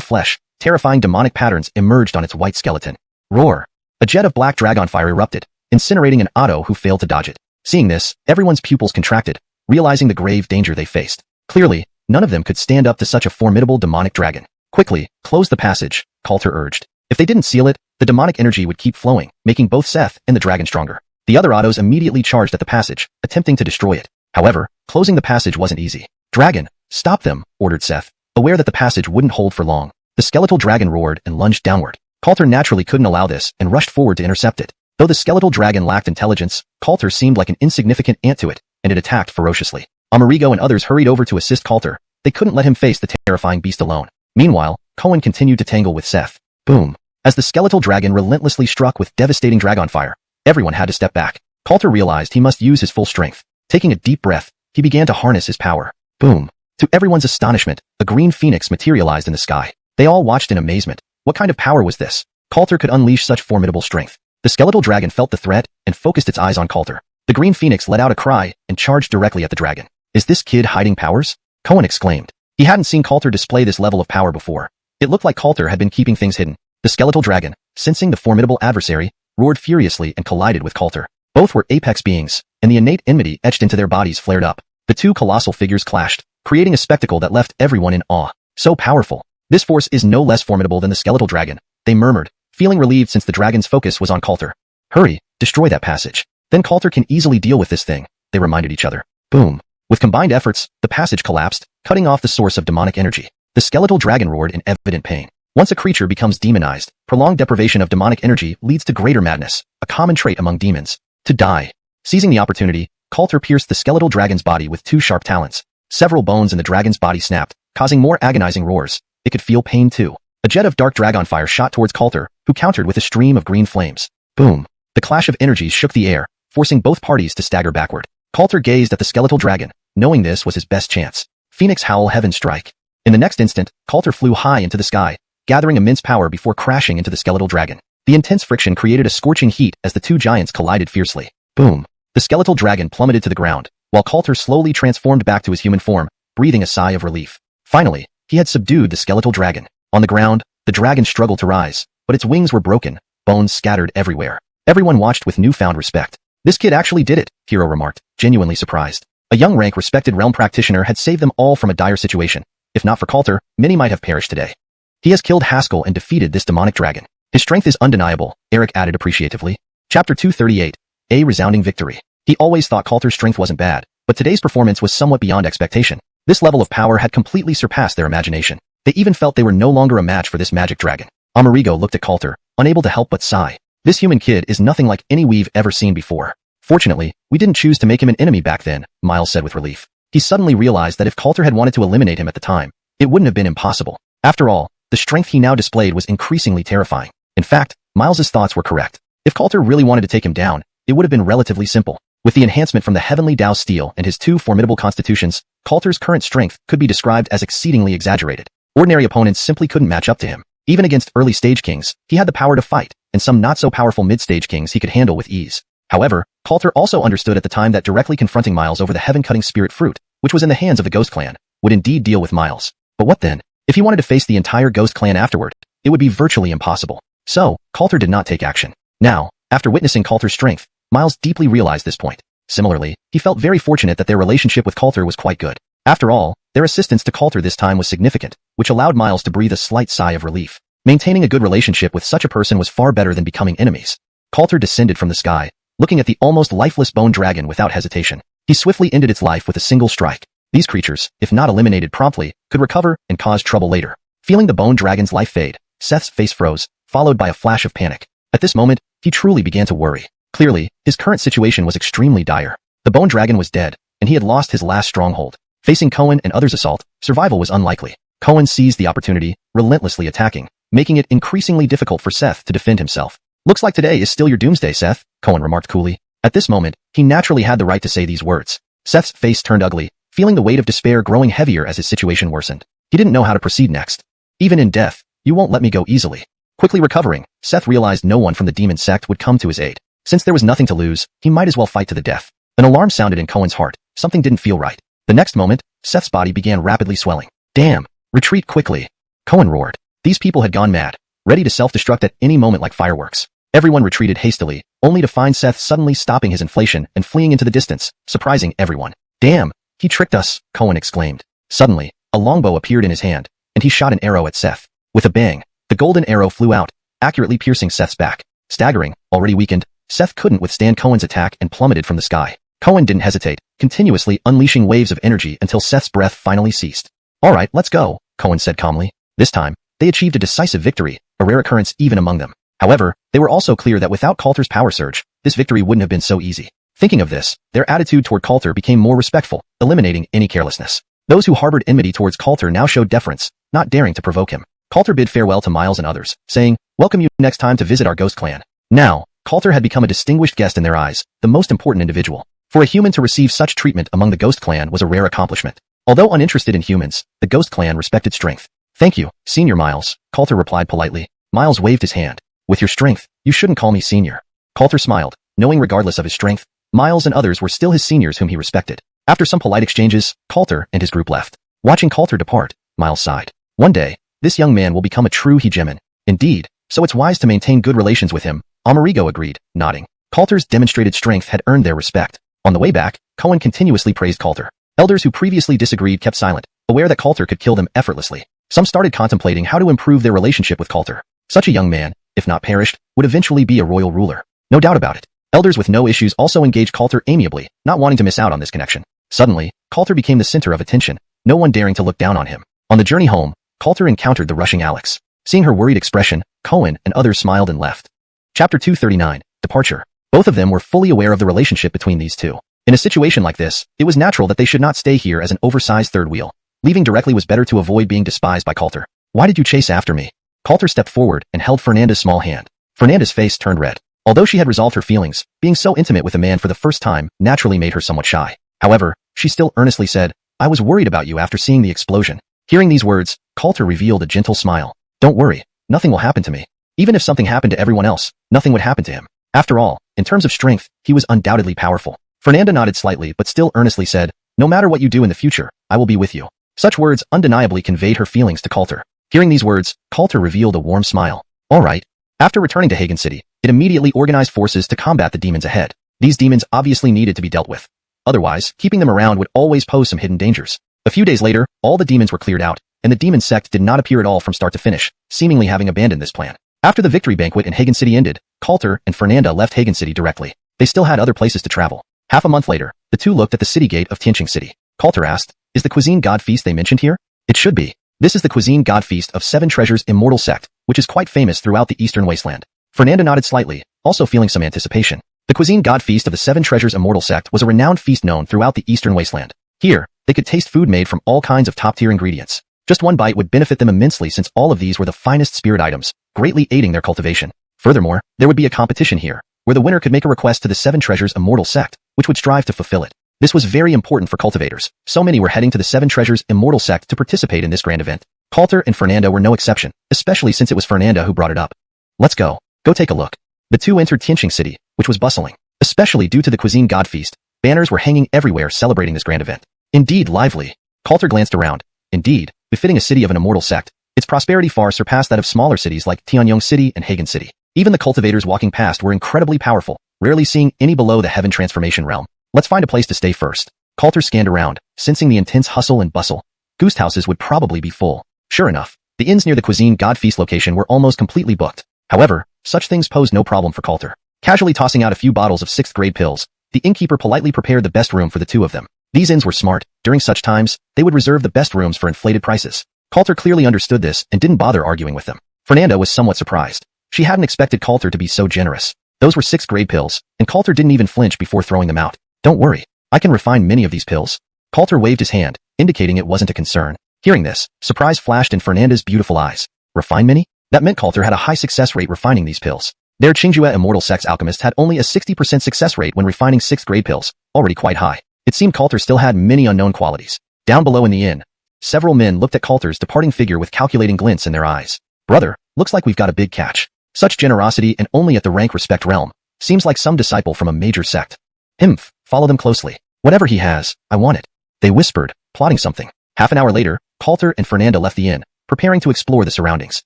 flesh, terrifying demonic patterns emerged on its white skeleton. Roar! A jet of black dragon fire erupted, incinerating an Otto who failed to dodge it. Seeing this, everyone's pupils contracted, realizing the grave danger they faced. Clearly, none of them could stand up to such a formidable demonic dragon. Quickly, close the passage, Coulter urged. If they didn't seal it, the demonic energy would keep flowing, making both Seth and the dragon stronger. The other Ottos immediately charged at the passage, attempting to destroy it. However, closing the passage wasn't easy. Dragon, stop them, ordered Seth, aware that the passage wouldn't hold for long. The skeletal dragon roared and lunged downward. Coulter naturally couldn't allow this and rushed forward to intercept it. Though the skeletal dragon lacked intelligence, Coulter seemed like an insignificant ant to it, and it attacked ferociously. Amerigo and others hurried over to assist Coulter. They couldn't let him face the terrifying beast alone. Meanwhile, Cohen continued to tangle with Seth. Boom! As the skeletal dragon relentlessly struck with devastating dragon fire, everyone had to step back. Coulter realized he must use his full strength. Taking a deep breath, he began to harness his power. Boom! To everyone's astonishment, a green phoenix materialized in the sky. They all watched in amazement. What kind of power was this? Coulter could unleash such formidable strength. The skeletal dragon felt the threat and focused its eyes on Coulter. The green phoenix let out a cry and charged directly at the dragon. Is this kid hiding powers? Cohen exclaimed. He hadn't seen Coulter display this level of power before. It looked like Coulter had been keeping things hidden. The skeletal dragon, sensing the formidable adversary, roared furiously and collided with Coulter. Both were apex beings, and the innate enmity etched into their bodies flared up. The two colossal figures clashed, creating a spectacle that left everyone in awe. So powerful. This force is no less formidable than the skeletal dragon, they murmured, feeling relieved since the dragon's focus was on Coulter. Hurry, destroy that passage. Then Coulter can easily deal with this thing, they reminded each other. Boom. With combined efforts, the passage collapsed, cutting off the source of demonic energy. The skeletal dragon roared in evident pain. Once a creature becomes demonized, prolonged deprivation of demonic energy leads to greater madness, a common trait among demons. To die. Seizing the opportunity, Coulter pierced the skeletal dragon's body with 2 sharp talons. Several bones in the dragon's body snapped, causing more agonizing roars. It could feel pain too. A jet of dark dragon fire shot towards Coulter, who countered with a stream of green flames. Boom. The clash of energies shook the air, forcing both parties to stagger backward. Coulter gazed at the skeletal dragon, knowing this was his best chance. Phoenix Howl Heaven Strike. In the next instant, Coulter flew high into the sky, gathering immense power before crashing into the skeletal dragon. The intense friction created a scorching heat as the two giants collided fiercely. Boom. The skeletal dragon plummeted to the ground, while Coulter slowly transformed back to his human form, breathing a sigh of relief. Finally, he had subdued the skeletal dragon. On the ground, the dragon struggled to rise, but its wings were broken, bones scattered everywhere. Everyone watched with newfound respect. This kid actually did it, Hero remarked, genuinely surprised. A young rank-respected realm practitioner had saved them all from a dire situation. If not for Coulter, many might have perished today. He has killed Haskell and defeated this demonic dragon. His strength is undeniable, Eric added appreciatively. Chapter 238. A resounding victory. He always thought Coulter's strength wasn't bad, but today's performance was somewhat beyond expectation. This level of power had completely surpassed their imagination. They even felt they were no longer a match for this magic dragon. Amerigo looked at Coulter, unable to help but sigh. This human kid is nothing like any we've ever seen before. Fortunately, we didn't choose to make him an enemy back then, Miles said with relief. He suddenly realized that if Coulter had wanted to eliminate him at the time, it wouldn't have been impossible. After all, the strength he now displayed was increasingly terrifying. In fact, Miles's thoughts were correct. If Coulter really wanted to take him down, it would have been relatively simple. With the enhancement from the Heavenly Dao Steel and his two formidable constitutions, Coulter's current strength could be described as exceedingly exaggerated. Ordinary opponents simply couldn't match up to him. Even against early stage kings, he had the power to fight, and some not-so-powerful mid-stage kings he could handle with ease. However, Coulter also understood at the time that directly confronting Miles over the heaven-cutting spirit fruit, which was in the hands of the Ghost Clan, would indeed deal with Miles. But what then? If he wanted to face the entire Ghost Clan afterward, it would be virtually impossible. So, Coulter did not take action. Now, after witnessing Coulter's strength, Miles deeply realized this point. Similarly, he felt very fortunate that their relationship with Coulter was quite good. After all, their assistance to Coulter this time was significant, which allowed Miles to breathe a slight sigh of relief. Maintaining a good relationship with such a person was far better than becoming enemies. Coulter descended from the sky, looking at the almost lifeless bone dragon without hesitation. He swiftly ended its life with a single strike. These creatures, if not eliminated promptly, could recover and cause trouble later. Feeling the bone dragon's life fade, Seth's face froze, followed by a flash of panic. At this moment, he truly began to worry. Clearly, his current situation was extremely dire. The bone dragon was dead, and he had lost his last stronghold. Facing Cohen and others' assault, survival was unlikely. Cohen seized the opportunity, relentlessly attacking, making it increasingly difficult for Seth to defend himself. "Looks like today is still your doomsday, Seth," Cohen remarked coolly. At this moment, he naturally had the right to say these words. Seth's face turned ugly, feeling the weight of despair growing heavier as his situation worsened. He didn't know how to proceed next. Even in death, you won't let me go easily. Quickly recovering, Seth realized no one from the demon sect would come to his aid. Since there was nothing to lose, he might as well fight to the death. An alarm sounded in Cohen's heart. Something didn't feel right. The next moment, Seth's body began rapidly swelling. "Damn! Retreat quickly!" Cohen roared. These people had gone mad, ready to self-destruct at any moment like fireworks. Everyone retreated hastily, only to find Seth suddenly stopping his inflation and fleeing into the distance, surprising everyone. "Damn! He tricked us!" Cohen exclaimed. Suddenly, a longbow appeared in his hand, and he shot an arrow at Seth. With a bang, the golden arrow flew out, accurately piercing Seth's back. Staggering, already weakened, Seth couldn't withstand Cohen's attack and plummeted from the sky. Cohen didn't hesitate, continuously unleashing waves of energy until Seth's breath finally ceased. "All right, let's go," Cohen said calmly. This time, they achieved a decisive victory, a rare occurrence even among them. However, they were also clear that without Coulter's power surge, this victory wouldn't have been so easy. Thinking of this, their attitude toward Coulter became more respectful, eliminating any carelessness. Those who harbored enmity towards Coulter now showed deference, not daring to provoke him. Coulter bid farewell to Miles and others, saying, "Welcome you next time to visit our Ghost Clan." Now, Coulter had become a distinguished guest in their eyes, the most important individual. For a human to receive such treatment among the Ghost Clan was a rare accomplishment. Although uninterested in humans, the Ghost Clan respected strength. "Thank you, Senior Miles," Coulter replied politely. Miles waved his hand. "With your strength, you shouldn't call me Senior." Coulter smiled, knowing regardless of his strength, Miles and others were still his seniors whom he respected. After some polite exchanges, Coulter and his group left. Watching Coulter depart, Miles sighed. One day, this young man will become a true hegemon. Indeed, so it's wise to maintain good relations with him, Amerigo agreed, nodding. Coulter's demonstrated strength had earned their respect. On the way back, Cohen continuously praised Coulter. Elders who previously disagreed kept silent, aware that Coulter could kill them effortlessly. Some started contemplating how to improve their relationship with Coulter. Such a young man, if not perished, would eventually be a royal ruler. No doubt about it. Elders with no issues also engaged Coulter amiably, not wanting to miss out on this connection. Suddenly, Coulter became the center of attention, no one daring to look down on him. On the journey home, Coulter encountered the rushing Alex. Seeing her worried expression, Cohen and others smiled and left. Chapter 239, Departure. Both of them were fully aware of the relationship between these two. In a situation like this, it was natural that they should not stay here as an oversized third wheel. Leaving directly was better to avoid being despised by Coulter. "Why did you chase after me?" Coulter stepped forward and held Fernanda's small hand. Fernanda's face turned red. Although she had resolved her feelings, being so intimate with a man for the first time naturally made her somewhat shy. However, she still earnestly said, "I was worried about you after seeing the explosion." Hearing these words, Coulter revealed a gentle smile. "Don't worry, nothing will happen to me. Even if something happened to everyone else, nothing would happen to him. After all, in terms of strength, he was undoubtedly powerful." Fernanda nodded slightly but still earnestly said, "No matter what you do in the future, I will be with you." Such words undeniably conveyed her feelings to Coulter. Hearing these words, Coulter revealed a warm smile. "All right." After returning to Hagen City, it immediately organized forces to combat the demons ahead. These demons obviously needed to be dealt with. Otherwise, keeping them around would always pose some hidden dangers. A few days later, all the demons were cleared out, and the demon sect did not appear at all from start to finish, seemingly having abandoned this plan. After the victory banquet in Hagen City ended, Coulter and Fernanda left Hagen City directly. They still had other places to travel. Half a month later, the two looked at the city gate of Xianxia City. Coulter asked, "Is the cuisine god feast they mentioned here?" "It should be. This is the cuisine god feast of 7 Treasures Immortal Sect, which is quite famous throughout the Eastern Wasteland." Fernanda nodded slightly, also feeling some anticipation. The cuisine god feast of the 7 Treasures Immortal Sect was a renowned feast known throughout the Eastern Wasteland. Here, they could taste food made from all kinds of top-tier ingredients. Just one bite would benefit them immensely since all of these were the finest spirit items, greatly aiding their cultivation. Furthermore, there would be a competition here, where the winner could make a request to the 7 Treasures Immortal Sect, which would strive to fulfill it. This was very important for cultivators. So many were heading to the 7 Treasures Immortal Sect to participate in this grand event. Coulter and Fernanda were no exception, especially since it was Fernanda who brought it up. "Let's go. Go take a look." The two entered Xianxia City, which was bustling. Especially due to the cuisine god feast, banners were hanging everywhere celebrating this grand event. Indeed lively. Coulter glanced around. Indeed, befitting a city of an immortal sect, its prosperity far surpassed that of smaller cities like Tianyong City and Hagen City. Even the cultivators walking past were incredibly powerful, rarely seeing any below the heaven transformation realm. "Let's find a place to stay first." Coulter scanned around, sensing the intense hustle and bustle. Ghost houses would probably be full. Sure enough, the inns near the cuisine god feast location were almost completely booked. However, such things posed no problem for Coulter. Casually tossing out a few bottles of 6th grade pills, the innkeeper politely prepared the best room for the two of them. These inns were smart. During such times, they would reserve the best rooms for inflated prices. Coulter clearly understood this and didn't bother arguing with them. Fernanda was somewhat surprised. She hadn't expected Coulter to be so generous. Those were 6th grade pills, and Coulter didn't even flinch before throwing them out. "Don't worry. I can refine many of these pills." Coulter waved his hand, indicating it wasn't a concern. Hearing this, surprise flashed in Fernanda's beautiful eyes. Refine many? That meant Coulter had a high success rate refining these pills. Their Xianxia Immortal Sect's alchemist had only a 60% success rate when refining 6th grade pills, already quite high. It seemed Coulter still had many unknown qualities. Down below in the inn, several men looked at Coulter's departing figure with calculating glints in their eyes. "Brother, looks like we've got a big catch. Such generosity and only at the rank respect realm. Seems like some disciple from a major sect. Himph, follow them closely. Whatever he has, I want it." They whispered, plotting something. Half an hour later, Coulter and Fernanda left the inn, preparing to explore the surroundings.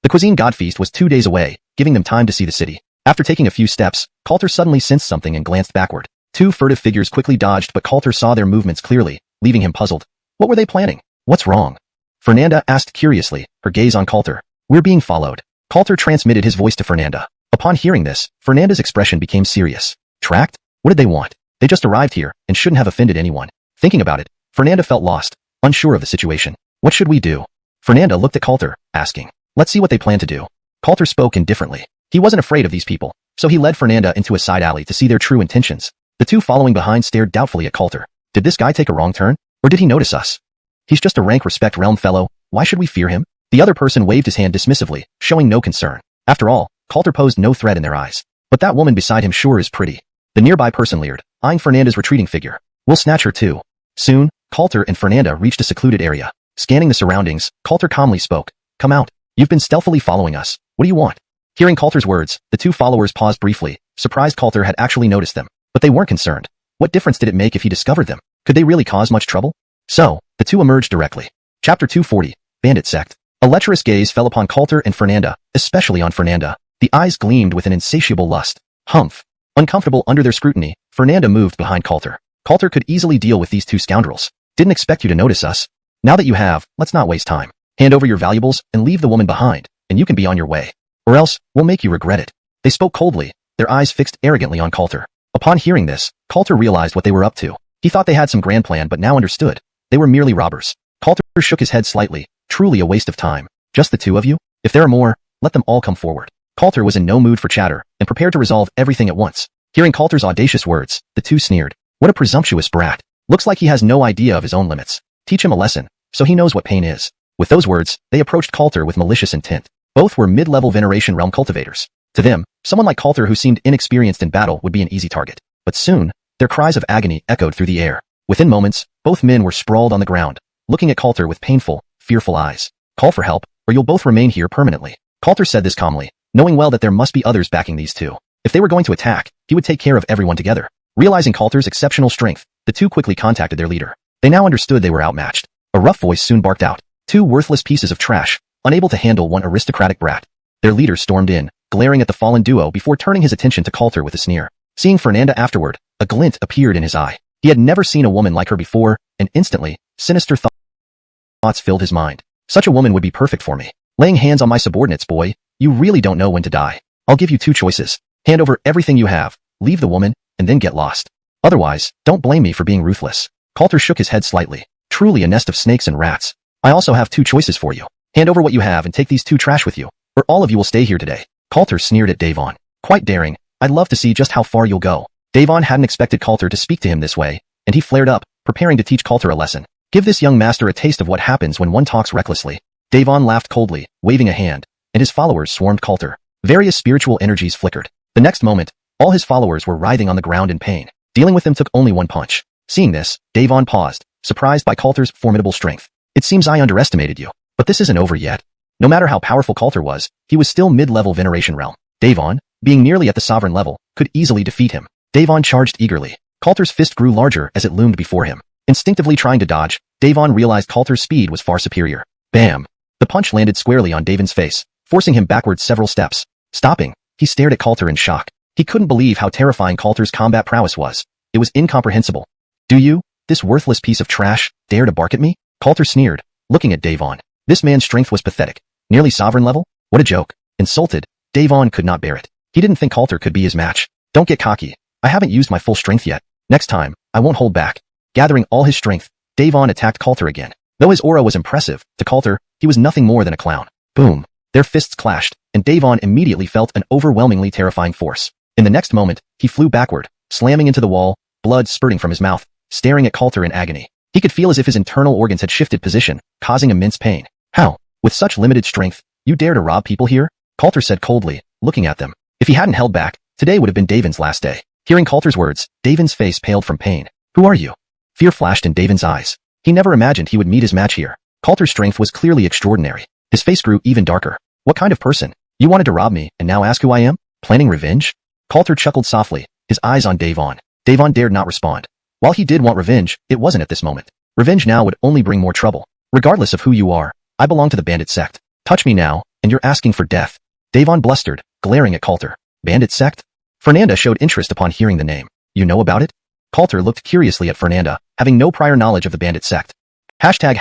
The cuisine god feast was 2 days away, giving them time to see the city. After taking a few steps, Coulter suddenly sensed something and glanced backward. 2 furtive figures quickly dodged, but Coulter saw their movements clearly, leaving him puzzled. What were they planning? "What's wrong?" Fernanda asked curiously, her gaze on Coulter. "We're being followed." Coulter transmitted his voice to Fernanda. Upon hearing this, Fernanda's expression became serious. "Tracked? What did they want? They just arrived here and shouldn't have offended anyone." Thinking about it, Fernanda felt lost, unsure of the situation. "What should we do?" Fernanda looked at Coulter, asking. "Let's see what they plan to do." Coulter spoke indifferently. He wasn't afraid of these people, so he led Fernanda into a side alley to see their true intentions. The two following behind stared doubtfully at Coulter. Did this guy take a wrong turn? Or did he notice us? "He's just a rank respect realm fellow. Why should we fear him?" The other person waved his hand dismissively, showing no concern. After all, Coulter posed no threat in their eyes. "But that woman beside him sure is pretty." The nearby person leered, eyeing Fernanda's retreating figure. "We'll snatch her too." Soon, Coulter and Fernanda reached a secluded area. Scanning the surroundings, Coulter calmly spoke. "Come out. You've been stealthily following us. What do you want?" Hearing Coulter's words, the two followers paused briefly, surprised Coulter had actually noticed them. But they weren't concerned. What difference did it make if he discovered them? Could they really cause much trouble? So, the two emerged directly. Chapter 240, Bandit Sect. A lecherous gaze fell upon Coulter and Fernanda, especially on Fernanda. The eyes gleamed with an insatiable lust. Humph. Uncomfortable under their scrutiny, Fernanda moved behind Coulter. Coulter could easily deal with these two scoundrels. "Didn't expect you to notice us. Now that you have, let's not waste time. Hand over your valuables and leave the woman behind, and you can be on your way. Or else, we'll make you regret it." They spoke coldly, their eyes fixed arrogantly on Coulter. Upon hearing this, Coulter realized what they were up to. He thought they had some grand plan but now understood. They were merely robbers. Coulter shook his head slightly. Truly a waste of time. "Just the two of you? If there are more, let them all come forward." Coulter was in no mood for chatter and prepared to resolve everything at once. Hearing Coulter's audacious words, the two sneered. "What a presumptuous brat. Looks like he has no idea of his own limits. Teach him a lesson, so he knows what pain is." With those words, they approached Coulter with malicious intent. Both were mid-level Veneration realm cultivators. To them, someone like Coulter who seemed inexperienced in battle would be an easy target. But soon, their cries of agony echoed through the air. Within moments, both men were sprawled on the ground, looking at Coulter with painful, fearful eyes. "Call for help, or you'll both remain here permanently." Coulter said this calmly, knowing well that there must be others backing these two. If they were going to attack, he would take care of everyone together. Realizing Coulter's exceptional strength, the two quickly contacted their leader. They now understood they were outmatched. A rough voice soon barked out. Two worthless pieces of trash, unable to handle one aristocratic brat. Their leader stormed in, glaring at the fallen duo before turning his attention to Coulter with a sneer. Seeing Fernanda afterward, a glint appeared in his eye. He had never seen a woman like her before, and instantly, sinister thoughts filled his mind. Such a woman would be perfect for me. Laying hands on my subordinates, boy, you really don't know when to die. I'll give you two choices. Hand over everything you have, leave the woman, and then get lost. Otherwise, don't blame me for being ruthless. Coulter shook his head slightly. Truly a nest of snakes and rats. I also have two choices for you. Hand over what you have and take these two trash with you, or all of you will stay here today. Coulter sneered at Devon. Quite daring. I'd love to see just how far you'll go. Devon hadn't expected Coulter to speak to him this way, and he flared up, preparing to teach Coulter a lesson. Give this young master a taste of what happens when one talks recklessly. Devon laughed coldly, waving a hand, and his followers swarmed Coulter. Various spiritual energies flickered. The next moment, all his followers were writhing on the ground in pain. Dealing with him took only one punch. Seeing this, Devon paused, surprised by Coulter's formidable strength. It seems I underestimated you, but this isn't over yet. No matter how powerful Coulter was, he was still mid-level veneration realm. Devon, being nearly at the sovereign level, could easily defeat him. Devon charged eagerly. Coulter's fist grew larger as it loomed before him. Instinctively trying to dodge, Devon realized Coulter's speed was far superior. Bam! The punch landed squarely on Devon's face, forcing him backwards several steps. Stopping, he stared at Coulter in shock. He couldn't believe how terrifying Coulter's combat prowess was. It was incomprehensible. Do you, this worthless piece of trash, dare to bark at me? Coulter sneered, looking at Devon. This man's strength was pathetic. Nearly sovereign level? What a joke. Insulted, Devon could not bear it. He didn't think Coulter could be his match. Don't get cocky. I haven't used my full strength yet. Next time, I won't hold back. Gathering all his strength, Devon attacked Coulter again. Though his aura was impressive, to Coulter, he was nothing more than a clown. Boom. Their fists clashed, and Devon immediately felt an overwhelmingly terrifying force. In the next moment, he flew backward, slamming into the wall, blood spurting from his mouth, staring at Coulter in agony. He could feel as if his internal organs had shifted position, causing immense pain. How? With such limited strength, you dare to rob people here? Coulter said coldly, looking at them. If he hadn't held back, today would have been Devon's last day. Hearing Coulter's words, Devon's face paled from pain. Who are you? Fear flashed in Devon's eyes. He never imagined he would meet his match here. Coulter's strength was clearly extraordinary. His face grew even darker. What kind of person? You wanted to rob me, and now ask who I am? Planning revenge? Coulter chuckled softly, his eyes on Devon. Devon dared not respond. While he did want revenge, it wasn't at this moment. Revenge now would only bring more trouble. Regardless of who you are, I belong to the bandit sect. Touch me now, and you're asking for death. Devon blustered, glaring at Coulter. Bandit sect? Fernanda showed interest upon hearing the name. You know about it? Coulter looked curiously at Fernanda, having no prior knowledge of the bandit sect. Hashtag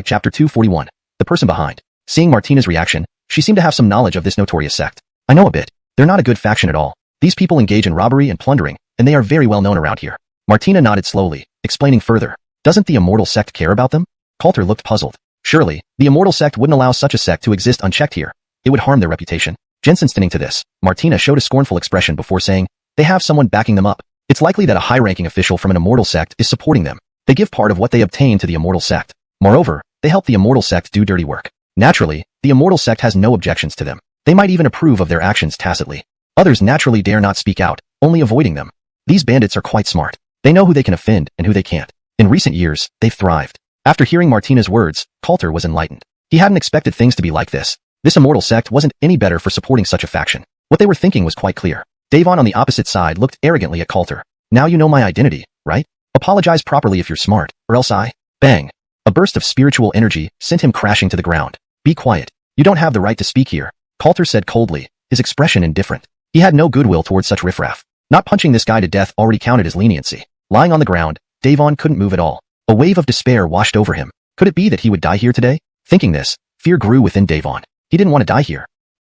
chapter 241. The person behind. Seeing Martina's reaction, she seemed to have some knowledge of this notorious sect. I know a bit. They're not a good faction at all. These people engage in robbery and plundering, and they are very well known around here. Martina nodded slowly, explaining further. Doesn't the immortal sect care about them? Coulter looked puzzled. Surely, the immortal sect wouldn't allow such a sect to exist unchecked here. It would harm their reputation. Jensen to this, Martina showed a scornful expression before saying, they have someone backing them up. It's likely that a high-ranking official from an immortal sect is supporting them. They give part of what they obtain to the immortal sect. Moreover, they help the immortal sect do dirty work. Naturally, the immortal sect has no objections to them. They might even approve of their actions tacitly. Others naturally dare not speak out, only avoiding them. These bandits are quite smart. They know who they can offend and who they can't. In recent years, they've thrived. After hearing Martina's words, Coulter was enlightened. He hadn't expected things to be like this. This immortal sect wasn't any better for supporting such a faction. What they were thinking was quite clear. Devon on the opposite side looked arrogantly at Coulter. Now you know my identity, right? Apologize properly if you're smart, or else I... Bang! A burst of spiritual energy sent him crashing to the ground. Be quiet. You don't have the right to speak here, Coulter said coldly, his expression indifferent. He had no goodwill towards such riffraff. Not punching this guy to death already counted as leniency. Lying on the ground, Devon couldn't move at all. A wave of despair washed over him. Could it be that he would die here today? Thinking this, fear grew within Devon. He didn't want to die here.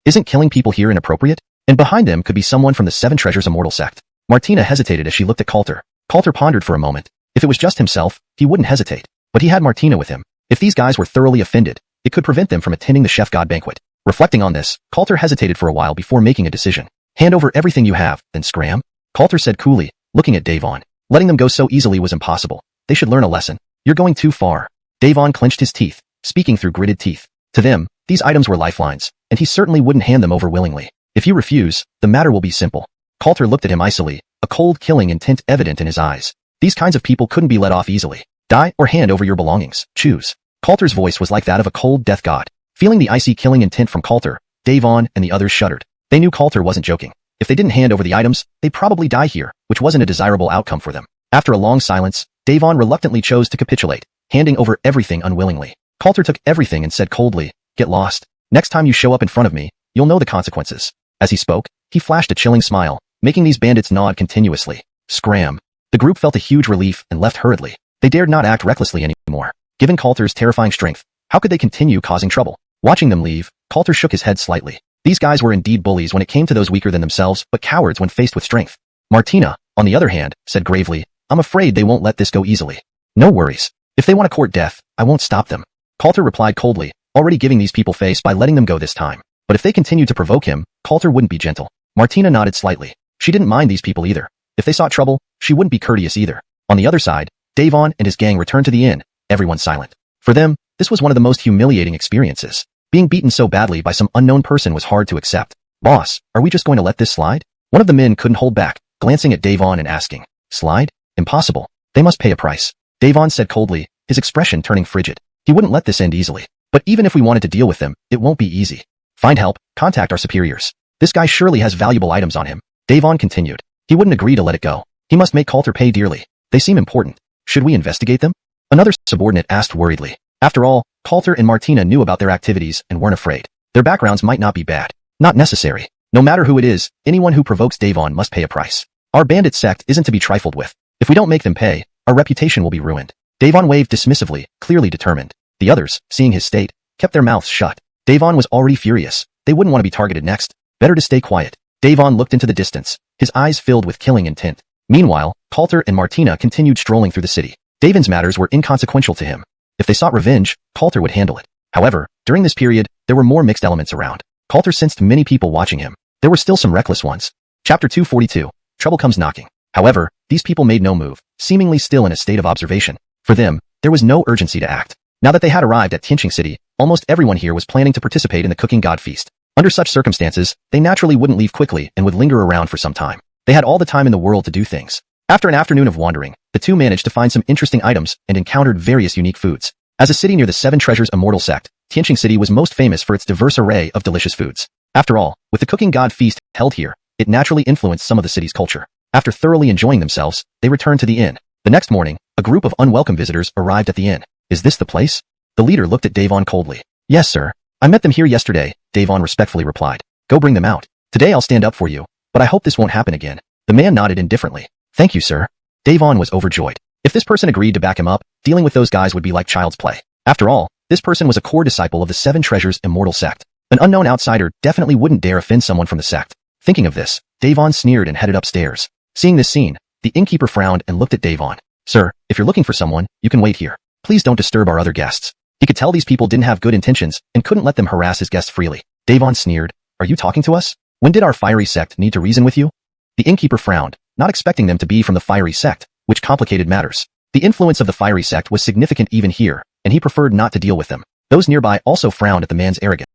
Isn't killing people here inappropriate? And behind them could be someone from the Seven Treasures Immortal sect. Martina hesitated as she looked at Coulter. Coulter pondered for a moment. If it was just himself, he wouldn't hesitate. But he had Martina with him. If these guys were thoroughly offended, it could prevent them from attending the Chef God banquet. Reflecting on this, Coulter hesitated for a while before making a decision. Hand over everything you have, then scram? Coulter said coolly, looking at Devon. Letting them go so easily was impossible. They should learn a lesson. You're going too far. Devon clenched his teeth, speaking through gritted teeth. To them, these items were lifelines, and he certainly wouldn't hand them over willingly. If you refuse, the matter will be simple. Coulter looked at him icily, a cold killing intent evident in his eyes. These kinds of people couldn't be let off easily. Die or hand over your belongings. Choose. Coulter's voice was like that of a cold death god. Feeling the icy killing intent from Coulter, Devon and the others shuddered. They knew Coulter wasn't joking. If they didn't hand over the items, they'd probably die here, which wasn't a desirable outcome for them. After a long silence, Devon reluctantly chose to capitulate, handing over everything unwillingly. Coulter took everything and said coldly, "Get lost. Next time you show up in front of me, you'll know the consequences." As he spoke, he flashed a chilling smile, making these bandits nod continuously. Scram. The group felt a huge relief and left hurriedly. They dared not act recklessly anymore. Given Coulter's terrifying strength, How could they continue causing trouble? Watching them leave, Coulter shook his head slightly. These guys were indeed bullies when it came to those weaker than themselves, but cowards when faced with strength. Martina, on the other hand, said gravely, I'm afraid they won't let this go easily. No worries. If they want to court death, I won't stop them. Coulter replied coldly, already giving these people face by letting them go this time. But if they continued to provoke him, Coulter wouldn't be gentle. Martina nodded slightly. She didn't mind these people either. If they sought trouble, she wouldn't be courteous either. On the other side, Davon and his gang returned to the inn, everyone silent. For them, this was one of the most humiliating experiences. Being beaten so badly by some unknown person was hard to accept. Boss, are we just going to let this slide? One of the men couldn't hold back, glancing at Davon and asking. Slide? Impossible. They must pay a price. Davon said coldly, his expression turning frigid. He wouldn't let this end easily. But even if we wanted to deal with them, it won't be easy. Find help, contact our superiors. This guy surely has valuable items on him. Davon continued. He wouldn't agree to let it go. He must make Coulter pay dearly. They seem important. Should we investigate them? Another subordinate asked worriedly. After all, Coulter and Martina knew about their activities and weren't afraid. Their backgrounds might not be bad. Not necessary. No matter who it is, anyone who provokes Davon must pay a price. Our bandit sect isn't to be trifled with. If we don't make them pay, our reputation will be ruined. Davon waved dismissively, clearly determined. The others, seeing his state, kept their mouths shut. Davon was already furious. They wouldn't want to be targeted next. Better to stay quiet. Davon looked into the distance, his eyes filled with killing intent. Meanwhile, Coulter and Martina continued strolling through the city. Davon's matters were inconsequential to him. If they sought revenge, Coulter would handle it. However, during this period, there were more mixed elements around. Coulter sensed many people watching him. There were still some reckless ones. Chapter 242. Trouble comes knocking. However, these people made no move, seemingly still in a state of observation. For them, there was no urgency to act. Now that they had arrived at Xianxia City, almost everyone here was planning to participate in the cooking god feast. Under such circumstances, they naturally wouldn't leave quickly and would linger around for some time. They had all the time in the world to do things. After an afternoon of wandering, the two managed to find some interesting items and encountered various unique foods. As a city near the Seven Treasures Immortal sect, Xianxia City was most famous for its diverse array of delicious foods. After all, with the cooking god feast held here, it naturally influenced some of the city's culture. After thoroughly enjoying themselves, they returned to the inn. The next morning, a group of unwelcome visitors arrived at the inn. Is this the place? The leader looked at Davon coldly. Yes, sir. I met them here yesterday, Davon respectfully replied. Go bring them out. Today I'll stand up for you, but I hope this won't happen again. The man nodded indifferently. Thank you, sir. Davon was overjoyed. If this person agreed to back him up, dealing with those guys would be like child's play. After all, this person was a core disciple of the Seven Treasures Immortal sect. An unknown outsider definitely wouldn't dare offend someone from the sect. Thinking of this, Davon sneered and headed upstairs. Seeing this scene, the innkeeper frowned and looked at Davon. Sir, if you're looking for someone, you can wait here. Please don't disturb our other guests. He could tell these people didn't have good intentions and couldn't let them harass his guests freely. Davon sneered. Are you talking to us? When did our fiery sect need to reason with you? The innkeeper frowned, not expecting them to be from the fiery sect, which complicated matters. The influence of the fiery sect was significant even here, and he preferred not to deal with them. Those nearby also frowned at the man's arrogance.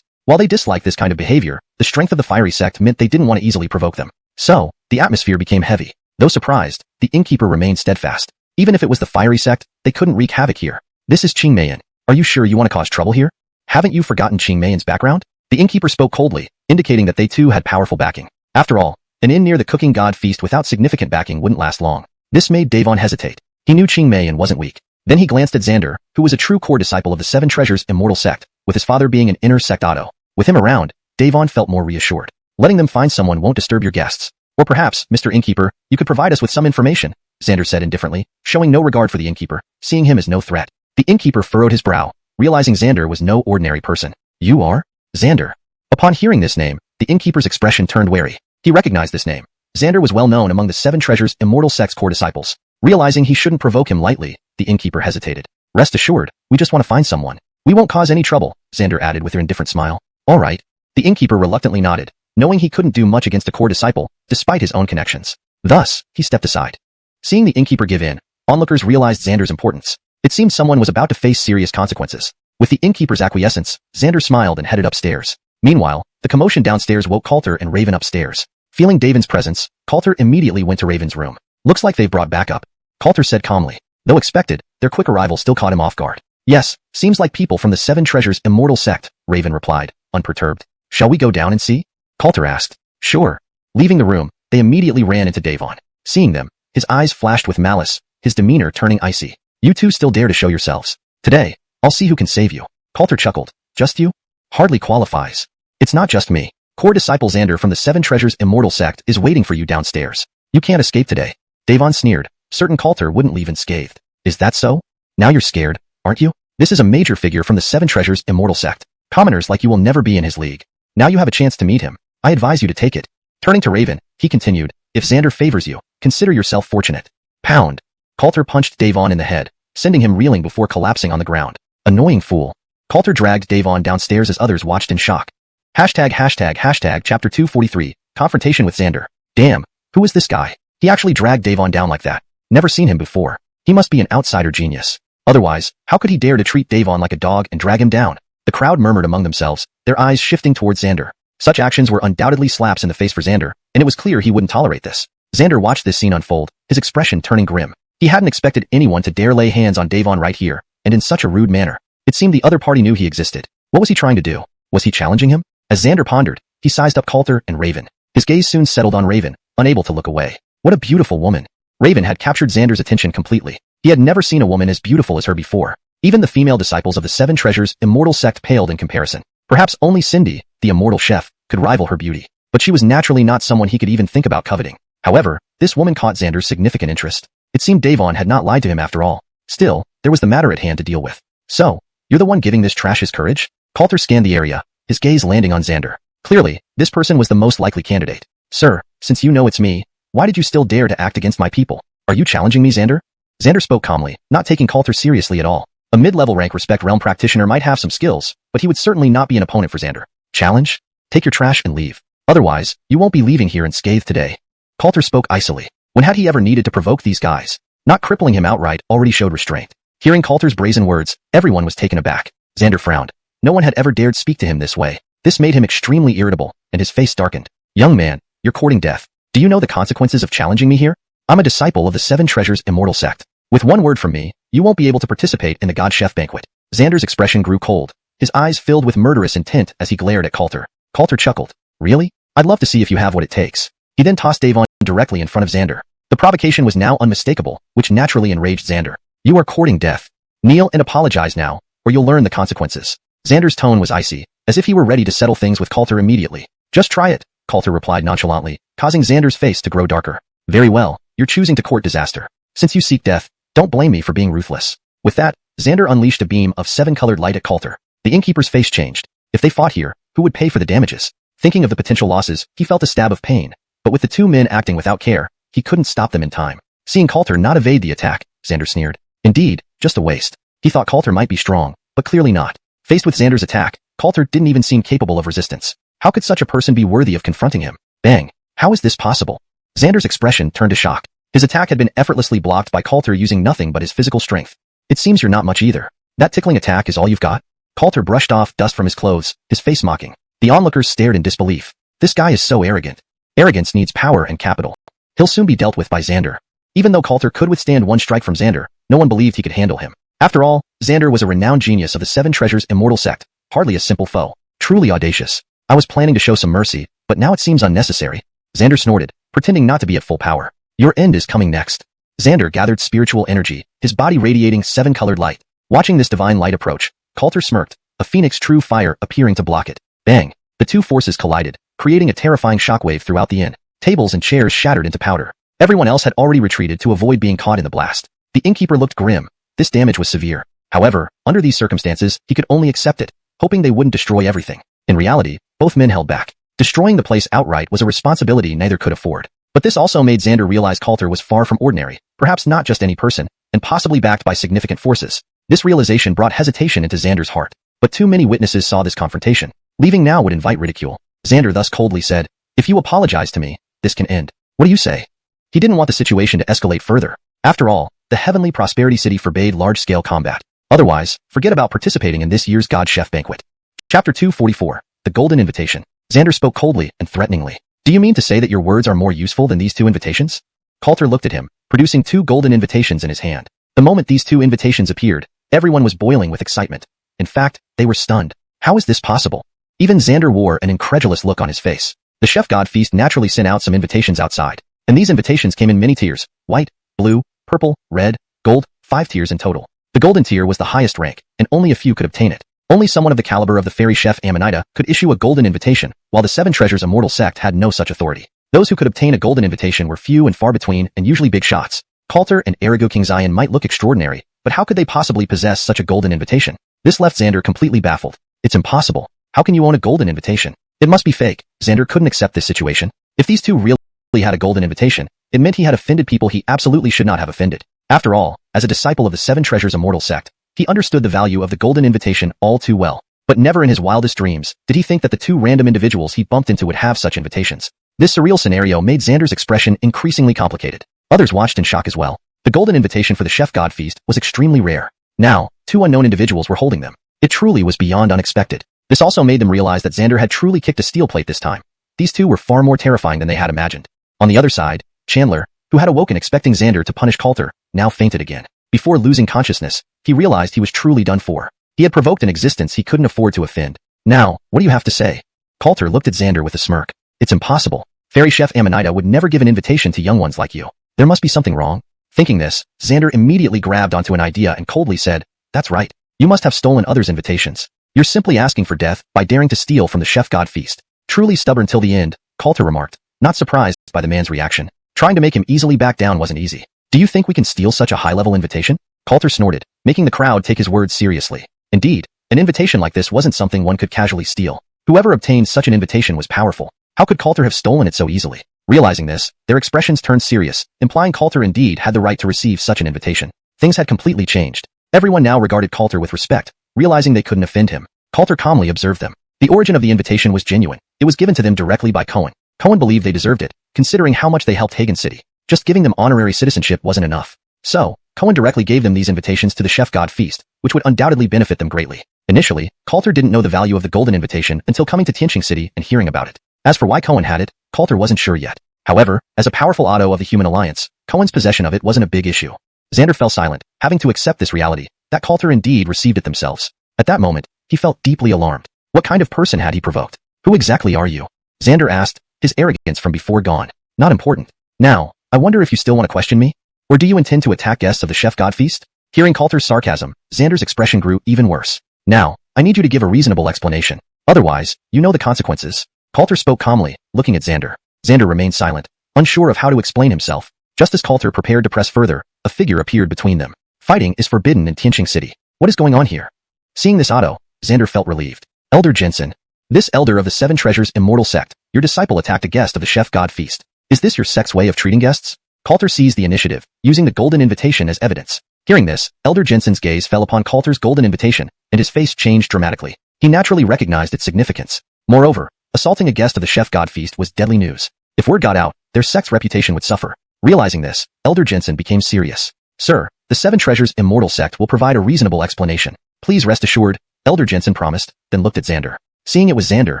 While they disliked this kind of behavior, the strength of the fiery sect meant they didn't want to easily provoke them. So, the atmosphere became heavy. Though surprised, the innkeeper remained steadfast. Even if it was the fiery sect, they couldn't wreak havoc here. This is Qingmeian. Are you sure you want to cause trouble here? Haven't you forgotten Qingmeian's background? The innkeeper spoke coldly, indicating that they too had powerful backing. After all, an inn near the cooking god feast without significant backing wouldn't last long. This made Davon hesitate. He knew Qingmeian wasn't weak. Then he glanced at Xander, who was a true core disciple of the Seven Treasures Immortal sect, with his father being an inner sect Otto. With him around, Davon felt more reassured. Letting them find someone won't disturb your guests. Or perhaps, Mr. Innkeeper, you could provide us with some information, Xander said indifferently, showing no regard for the innkeeper, seeing him as no threat. The innkeeper furrowed his brow, realizing Xander was no ordinary person. You are? Xander. Upon hearing this name, the innkeeper's expression turned wary. He recognized this name. Xander was well known among the Seven Treasures Immortal sect's core disciples. Realizing he shouldn't provoke him lightly, the innkeeper hesitated. Rest assured, we just want to find someone. We won't cause any trouble, Xander added with an indifferent smile. All right. The innkeeper reluctantly nodded, knowing he couldn't do much against a core disciple, despite his own connections. Thus, he stepped aside. Seeing the innkeeper give in, onlookers realized Xander's importance. It seemed someone was about to face serious consequences. With the innkeeper's acquiescence, Xander smiled and headed upstairs. Meanwhile, the commotion downstairs woke Coulter and Raven upstairs. Feeling Daven's presence, Coulter immediately went to Raven's room. Looks like they've brought backup, Coulter said calmly. Though expected, their quick arrival still caught him off guard. Yes, seems like people from the Seven Treasures Immortal sect, Raven replied, unperturbed. Shall we go down and see? Coulter asked. Sure. Leaving the room, they immediately ran into Davon. Seeing them, his eyes flashed with malice, his demeanor turning icy. You two still dare to show yourselves. Today, I'll see who can save you. Coulter chuckled. Just you? Hardly qualifies. It's not just me. Core disciple Xander from the Seven Treasures Immortal sect is waiting for you downstairs. You can't escape today. Davon sneered, certain Coulter wouldn't leave unscathed. Is that so? Now you're scared, aren't you? This is a major figure from the Seven Treasures Immortal sect. Commoners like you will never be in his league. Now you have a chance to meet him. I advise you to take it. Turning to Raven, he continued, if Xander favors you, consider yourself fortunate. Pound. Coulter punched Davon in the head, sending him reeling before collapsing on the ground. Annoying fool. Coulter dragged Davon downstairs as others watched in shock. Chapter 243, Confrontation with Xander. Damn, who is this guy? He actually dragged Davon down like that. Never seen him before. He must be an outsider genius. Otherwise, how could he dare to treat Davon like a dog and drag him down? The crowd murmured among themselves, their eyes shifting towards Xander. Such actions were undoubtedly slaps in the face for Xander, and it was clear he wouldn't tolerate this. Xander watched this scene unfold, his expression turning grim. He hadn't expected anyone to dare lay hands on Davon right here, and in such a rude manner. It seemed the other party knew he existed. What was he trying to do? Was he challenging him? As Xander pondered, he sized up Coulter and Raven. His gaze soon settled on Raven, unable to look away. What a beautiful woman. Raven had captured Xander's attention completely. He had never seen a woman as beautiful as her before. Even the female disciples of the Seven Treasures Immortal sect paled in comparison. Perhaps only Cindy, the immortal chef, could rival her beauty. But she was naturally not someone he could even think about coveting. However, this woman caught Xander's significant interest. It seemed Davon had not lied to him after all. Still, there was the matter at hand to deal with. So, you're the one giving this trash his courage? Coulter scanned the area, his gaze landing on Xander. Clearly, this person was the most likely candidate. Sir, since you know it's me, why did you still dare to act against my people? Are you challenging me, Xander? Xander spoke calmly, not taking Coulter seriously at all. A mid-level rank respect realm practitioner might have some skills, but he would certainly not be an opponent for Xander. Challenge? Take your trash and leave. Otherwise, you won't be leaving here unscathed today. Coulter spoke icily. When had he ever needed to provoke these guys? Not crippling him outright already showed restraint. Hearing Coulter's brazen words, everyone was taken aback. Xander frowned. No one had ever dared speak to him this way. This made him extremely irritable, and his face darkened. Young man, you're courting death. Do you know the consequences of challenging me here? I'm a disciple of the Seven Treasures Immortal sect. With one word from me, you won't be able to participate in the God Chef banquet. Xander's expression grew cold, his eyes filled with murderous intent as he glared at Coulter. Coulter chuckled. Really? I'd love to see if you have what it takes. He then tossed Davon directly in front of Xander. The provocation was now unmistakable, which naturally enraged Xander. You are courting death. Kneel and apologize now, or you'll learn the consequences. Xander's tone was icy, as if he were ready to settle things with Coulter immediately. Just try it, Coulter replied nonchalantly, causing Xander's face to grow darker. Very well, you're choosing to court disaster. Since you seek death, don't blame me for being ruthless. With that, Xander unleashed a beam of seven-colored light at Coulter. The innkeeper's face changed. If they fought here, who would pay for the damages? Thinking of the potential losses, he felt a stab of pain. But with the two men acting without care, he couldn't stop them in time. Seeing Coulter not evade the attack, Xander sneered. Indeed, just a waste. He thought Coulter might be strong, but clearly not. Faced with Xander's attack, Coulter didn't even seem capable of resistance. How could such a person be worthy of confronting him? Bang! How is this possible? Xander's expression turned to shock. His attack had been effortlessly blocked by Coulter using nothing but his physical strength. It seems you're not much either. That tickling attack is all you've got? Coulter brushed off dust from his clothes, his face mocking. The onlookers stared in disbelief. This guy is so arrogant. Arrogance needs power and capital. He'll soon be dealt with by Xander. Even though Coulter could withstand one strike from Xander, no one believed he could handle him. After all, Xander was a renowned genius of the Seven Treasures Immortal sect, hardly a simple foe. Truly audacious. I was planning to show some mercy, but now it seems unnecessary. Xander snorted, pretending not to be at full power. Your end is coming next. Xander gathered spiritual energy, his body radiating seven-colored light. Watching this divine light approach, Coulter smirked, a phoenix true fire appearing to block it. Bang! The two forces collided, creating a terrifying shockwave throughout the inn. Tables and chairs shattered into powder. Everyone else had already retreated to avoid being caught in the blast. The innkeeper looked grim. This damage was severe. However, under these circumstances, he could only accept it, hoping they wouldn't destroy everything. In reality, both men held back. Destroying the place outright was a responsibility neither could afford. But this also made Xander realize Coulter was far from ordinary, perhaps not just any person, and possibly backed by significant forces. This realization brought hesitation into Xander's heart. But too many witnesses saw this confrontation. Leaving now would invite ridicule. Xander thus coldly said, if you apologize to me, this can end. What do you say? He didn't want the situation to escalate further. After all, the Heavenly Prosperity City forbade large-scale combat. Otherwise, forget about participating in this year's God Chef banquet. Chapter 244, The Golden Invitation. Xander spoke coldly and threateningly. Do you mean to say that your words are more useful than these two invitations? Coulter looked at him, producing two golden invitations in his hand. The moment these two invitations appeared, everyone was boiling with excitement. In fact, they were stunned. How is this possible? Even Xander wore an incredulous look on his face. The Chef God Feast naturally sent out some invitations outside, and these invitations came in many tiers: white, blue, purple, red, gold, 5 tiers in total. The golden tier was the highest rank, and only a few could obtain it. Only someone of the caliber of the fairy chef Amanita could issue a golden invitation, while the Seven Treasures Immortal sect had no such authority. Those who could obtain a golden invitation were few and far between and usually big shots. Coulter and Erigo King Zion might look extraordinary, but how could they possibly possess such a golden invitation? This left Xander completely baffled. It's impossible. How can you own a golden invitation? It must be fake. Xander couldn't accept this situation. If these two really had a golden invitation, it meant he had offended people he absolutely should not have offended. After all, as a disciple of the Seven Treasures Immortal sect, he understood the value of the golden invitation all too well. But never in his wildest dreams did he think that the two random individuals he bumped into would have such invitations. This surreal scenario made Xander's expression increasingly complicated. Others watched in shock as well. The golden invitation for the Chef God feast was extremely rare. Now, two unknown individuals were holding them. It truly was beyond unexpected. This also made them realize that Xander had truly kicked a steel plate this time. These two were far more terrifying than they had imagined. On the other side, Chandler, who had awoken expecting Xander to punish Coulter, now fainted again. Before losing consciousness, he realized he was truly done for. He had provoked an existence he couldn't afford to offend. Now, what do you have to say? Coulter looked at Xander with a smirk. It's impossible. Fairy Chef Amanita would never give an invitation to young ones like you. There must be something wrong. Thinking this, Xander immediately grabbed onto an idea and coldly said, That's right. You must have stolen others' invitations. You're simply asking for death by daring to steal from the Chef God feast. Truly stubborn till the end, Coulter remarked, not surprised by the man's reaction. Trying to make him easily back down wasn't easy. Do you think we can steal such a high-level invitation? Coulter snorted, making the crowd take his words seriously. Indeed, an invitation like this wasn't something one could casually steal. Whoever obtained such an invitation was powerful. How could Coulter have stolen it so easily? Realizing this, their expressions turned serious, implying Coulter indeed had the right to receive such an invitation. Things had completely changed. Everyone now regarded Coulter with respect, realizing they couldn't offend him. Coulter calmly observed them. The origin of the invitation was genuine. It was given to them directly by Cohen. Cohen believed they deserved it, considering how much they helped Hagen City. Just giving them honorary citizenship wasn't enough. So, Cohen directly gave them these invitations to the Chef God feast, which would undoubtedly benefit them greatly. Initially, Coulter didn't know the value of the golden invitation until coming to Xianxia City and hearing about it. As for why Cohen had it, Coulter wasn't sure yet. However, as a powerful Otto of the Human Alliance, Cohen's possession of it wasn't a big issue. Xander fell silent, having to accept this reality, that Coulter indeed received it themselves. At that moment, he felt deeply alarmed. What kind of person had he provoked? Who exactly are you? Xander asked, his arrogance from before gone. Not important. Now, I wonder if you still want to question me? Or do you intend to attack guests of the Chef God feast? Hearing Coulter's sarcasm, Xander's expression grew even worse. Now, I need you to give a reasonable explanation. Otherwise, you know the consequences. Coulter spoke calmly, looking at Xander. Xander remained silent, unsure of how to explain himself. Just as Coulter prepared to press further, a figure appeared between them. Fighting is forbidden in Xianxia City. What is going on here? Seeing this Otto, Xander felt relieved. Elder Jensen. This elder of the Seven Treasures Immortal sect, your disciple attacked a guest of the Chef God feast. Is this your sect's way of treating guests? Coulter seized the initiative, using the golden invitation as evidence. Hearing this, Elder Jensen's gaze fell upon Coulter's golden invitation, and his face changed dramatically. He naturally recognized its significance. Moreover, assaulting a guest of the Chef God feast was deadly news. If word got out, their sect's reputation would suffer. Realizing this, Elder Jensen became serious. Sir, the Seven Treasures Immortal sect will provide a reasonable explanation. Please rest assured, Elder Jensen promised, then looked at Xander. Seeing it was Xander,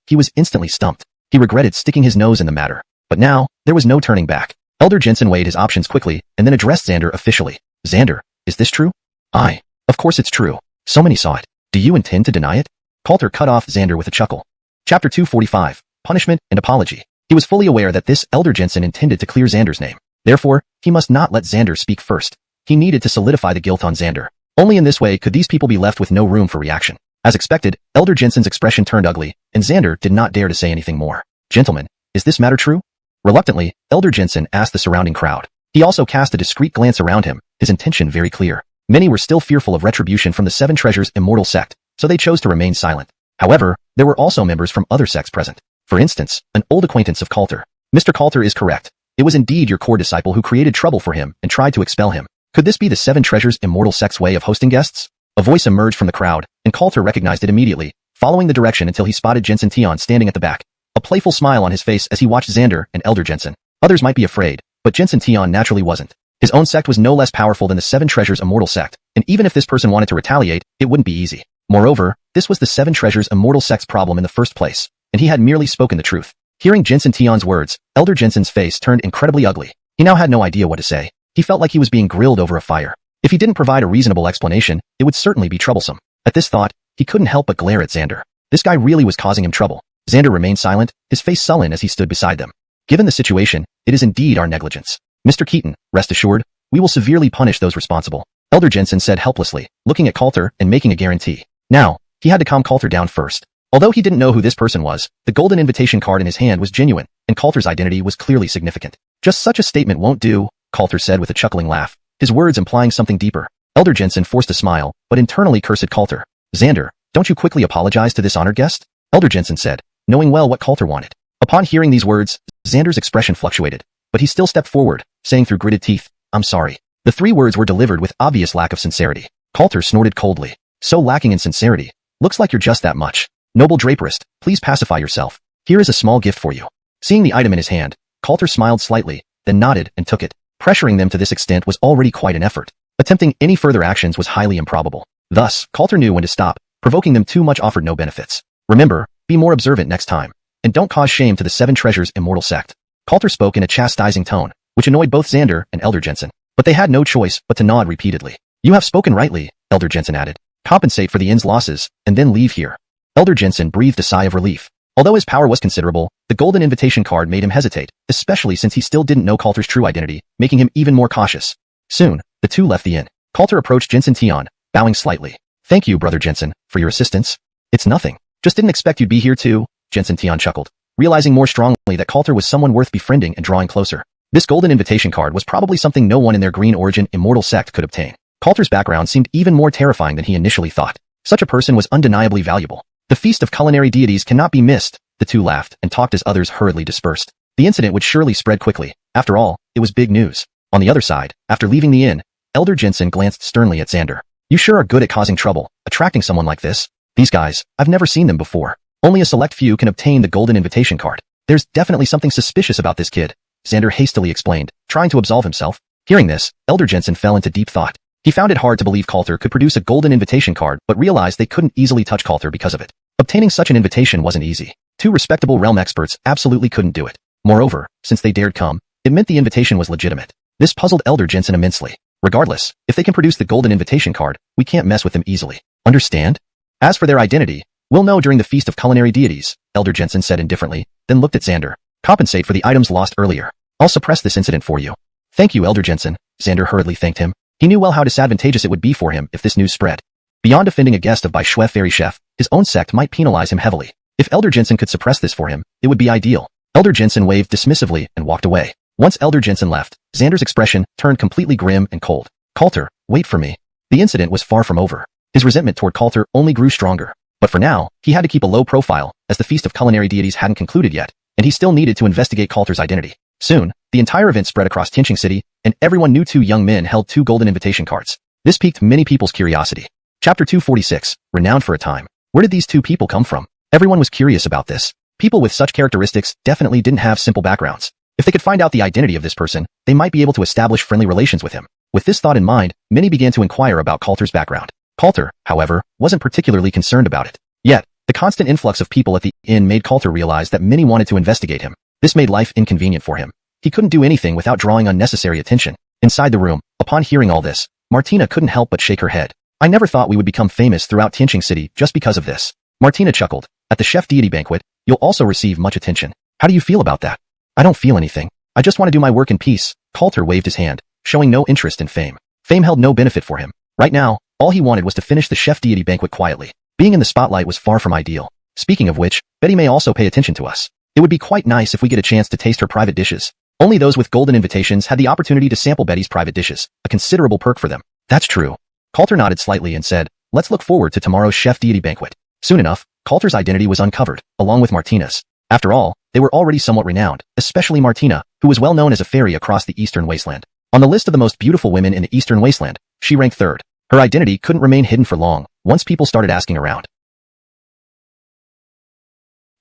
he was instantly stumped. He regretted sticking his nose in the matter. But now, there was no turning back. Elder Jensen weighed his options quickly, and then addressed Xander officially. Xander, is this true? Aye. Of course it's true. So many saw it. Do you intend to deny it? Coulter cut off Xander with a chuckle. Chapter 245, Punishment and Apology. He was fully aware that this Elder Jensen intended to clear Xander's name. Therefore, he must not let Xander speak first. He needed to solidify the guilt on Xander. Only in this way could these people be left with no room for reaction. As expected, Elder Jensen's expression turned ugly, and Xander did not dare to say anything more. Gentlemen, is this matter true? Reluctantly, Elder Jensen asked the surrounding crowd. He also cast a discreet glance around him, his intention very clear. Many were still fearful of retribution from the Seven Treasures Immortal sect, so they chose to remain silent. However, there were also members from other sects present. For instance, an old acquaintance of Coulter. Mr. Coulter is correct. It was indeed your core disciple who created trouble for him and tried to expel him. Could this be the Seven Treasures Immortal sect's way of hosting guests? A voice emerged from the crowd, and Coulter recognized it immediately, following the direction until he spotted Jensen Tion standing at the back. A playful smile on his face as he watched Xander and Elder Jensen. Others might be afraid, but Jensen Tion naturally wasn't. His own sect was no less powerful than the Seven Treasures Immortal sect, and even if this person wanted to retaliate, it wouldn't be easy. Moreover, this was the Seven Treasures Immortal sect's problem in the first place, and he had merely spoken the truth. Hearing Jensen Tion's words, Elder Jensen's face turned incredibly ugly. He now had no idea what to say. He felt like he was being grilled over a fire. If he didn't provide a reasonable explanation, it would certainly be troublesome. At this thought, he couldn't help but glare at Xander. This guy really was causing him trouble. Xander remained silent, his face sullen as he stood beside them. Given the situation, it is indeed our negligence. Mr. Keaton, rest assured, we will severely punish those responsible. Elder Jensen said helplessly, looking at Coulter and making a guarantee. Now, he had to calm Coulter down first. Although he didn't know who this person was, the golden invitation card in his hand was genuine, and Coulter's identity was clearly significant. Just such a statement won't do. Coulter said with a chuckling laugh, his words implying something deeper. Elder Jensen forced a smile, but internally cursed Coulter. Xander, don't you quickly apologize to this honored guest? Elder Jensen said, knowing well what Coulter wanted. Upon hearing these words, Xander's expression fluctuated, but he still stepped forward, saying through gritted teeth, I'm sorry. The 3 words were delivered with obvious lack of sincerity. Coulter snorted coldly. So lacking in sincerity. Looks like you're just that much. Noble draperist, please pacify yourself. Here is a small gift for you. Seeing the item in his hand, Coulter smiled slightly, then nodded and took it. Pressuring them to this extent was already quite an effort. Attempting any further actions was highly improbable. Thus, Coulter knew when to stop. Provoking them too much offered no benefits. Remember, be more observant next time. And don't cause shame to the 7 Treasures Immortal Sect. Coulter spoke in a chastising tone, which annoyed both Xander and Elder Jensen. But they had no choice but to nod repeatedly. You have spoken rightly, Elder Jensen added. Compensate for the inn's losses, and then leave here. Elder Jensen breathed a sigh of relief. Although his power was considerable, the golden invitation card made him hesitate, especially since he still didn't know Coulter's true identity, making him even more cautious. Soon, the two left the inn. Coulter approached Jensen Tian, bowing slightly. Thank you, Brother Jensen, for your assistance. It's nothing. Just didn't expect you'd be here too, Jensen Tian chuckled, realizing more strongly that Coulter was someone worth befriending and drawing closer. This golden invitation card was probably something no one in their green origin immortal sect could obtain. Coulter's background seemed even more terrifying than he initially thought. Such a person was undeniably valuable. The feast of culinary deities cannot be missed. The two laughed and talked as others hurriedly dispersed. The incident would surely spread quickly. After all, it was big news. On the other side, after leaving the inn, Elder Jensen glanced sternly at Xander. You sure are good at causing trouble, attracting someone like this. These guys, I've never seen them before. Only a select few can obtain the golden invitation card. There's definitely something suspicious about this kid, Xander hastily explained, trying to absolve himself. Hearing this, Elder Jensen fell into deep thought. He found it hard to believe Coulter could produce a golden invitation card, but realized they couldn't easily touch Coulter because of it. Obtaining such an invitation wasn't easy. Two respectable realm experts absolutely couldn't do it. Moreover, since they dared come, it meant the invitation was legitimate. This puzzled Elder Jensen immensely. Regardless, if they can produce the golden invitation card, we can't mess with them easily. Understand? As for their identity, we'll know during the Feast of Culinary Deities, Elder Jensen said indifferently, then looked at Xander. Compensate for the items lost earlier. I'll suppress this incident for you. Thank you, Elder Jensen, Xander hurriedly thanked him. He knew well how disadvantageous it would be for him if this news spread. Beyond offending a guest of Bai Shui Fairy Chef, his own sect might penalize him heavily. If Elder Jensen could suppress this for him, it would be ideal. Elder Jensen waved dismissively and walked away. Once Elder Jensen left, Xander's expression turned completely grim and cold. Coulter, wait for me. The incident was far from over. His resentment toward Coulter only grew stronger. But for now, he had to keep a low profile, as the Feast of Culinary Deities hadn't concluded yet, and he still needed to investigate Coulter's identity. Soon, the entire event spread across Xianxia City, and everyone knew two young men held two golden invitation cards. This piqued many people's curiosity. Chapter 246, renowned for a time. Where did these two people come from? Everyone was curious about this. People with such characteristics definitely didn't have simple backgrounds. If they could find out the identity of this person, they might be able to establish friendly relations with him. With this thought in mind, many began to inquire about Coulter's background. Coulter, however, wasn't particularly concerned about it. Yet, the constant influx of people at the inn made Coulter realize that many wanted to investigate him. This made life inconvenient for him. He couldn't do anything without drawing unnecessary attention. Inside the room, upon hearing all this, Martina couldn't help but shake her head. I never thought we would become famous throughout Xianxia City just because of this. Martina chuckled. At the chef deity banquet, you'll also receive much attention. How do you feel about that? I don't feel anything. I just want to do my work in peace. Coulter waved his hand, showing no interest in fame. Fame held no benefit for him. Right now, all he wanted was to finish the chef deity banquet quietly. Being in the spotlight was far from ideal. Speaking of which, Betty may also pay attention to us. It would be quite nice if we get a chance to taste her private dishes. Only those with golden invitations had the opportunity to sample Betty's private dishes, a considerable perk for them. That's true. Coulter nodded slightly and said, let's look forward to tomorrow's chef deity banquet. Soon enough, Coulter's identity was uncovered, along with Martina's. After all, they were already somewhat renowned, especially Martina, who was well known as a fairy across the Eastern Wasteland. On the list of the most beautiful women in the Eastern Wasteland, she ranked third. Her identity couldn't remain hidden for long, once people started asking around.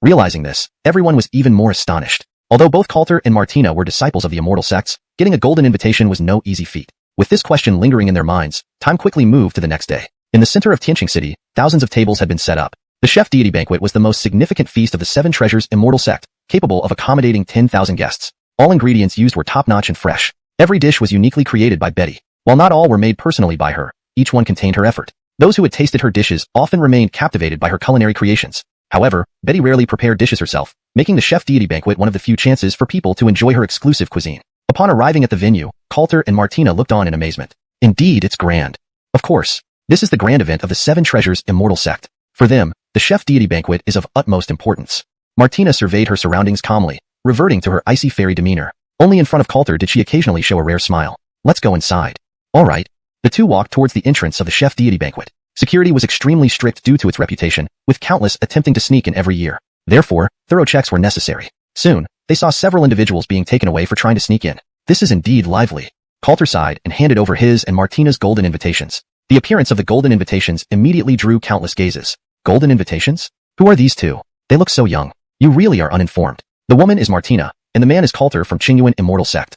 Realizing this, everyone was even more astonished. Although both Coulter and Martina were disciples of the immortal sects, getting a golden invitation was no easy feat. With this question lingering in their minds, time quickly moved to the next day. In the center of Xianxia City, thousands of tables had been set up. The chef deity banquet was the most significant feast of the 7 Treasures Immortal Sect, capable of accommodating 10,000 guests. All ingredients used were top-notch and fresh. Every dish was uniquely created by Betty. While not all were made personally by her, each one contained her effort. Those who had tasted her dishes often remained captivated by her culinary creations. However, Betty rarely prepared dishes herself, making the chef deity banquet one of the few chances for people to enjoy her exclusive cuisine. Upon arriving at the venue, Coulter and Martina looked on in amazement. Indeed, it's grand. Of course, this is the grand event of the 7 Treasures Immortal Sect. For them, the chef deity banquet is of utmost importance. Martina surveyed her surroundings calmly, reverting to her icy fairy demeanor. Only in front of Coulter did she occasionally show a rare smile. Let's go inside. All right. The two walked towards the entrance of the chef deity banquet. Security was extremely strict due to its reputation, with countless attempting to sneak in every year. Therefore, thorough checks were necessary. Soon, they saw several individuals being taken away for trying to sneak in. This is indeed lively. Coulter sighed and handed over his and Martina's golden invitations. The appearance of the golden invitations immediately drew countless gazes. Golden invitations? Who are these two? They look so young. You really are uninformed. The woman is Martina, and the man is Coulter from Qingyuan Immortal Sect.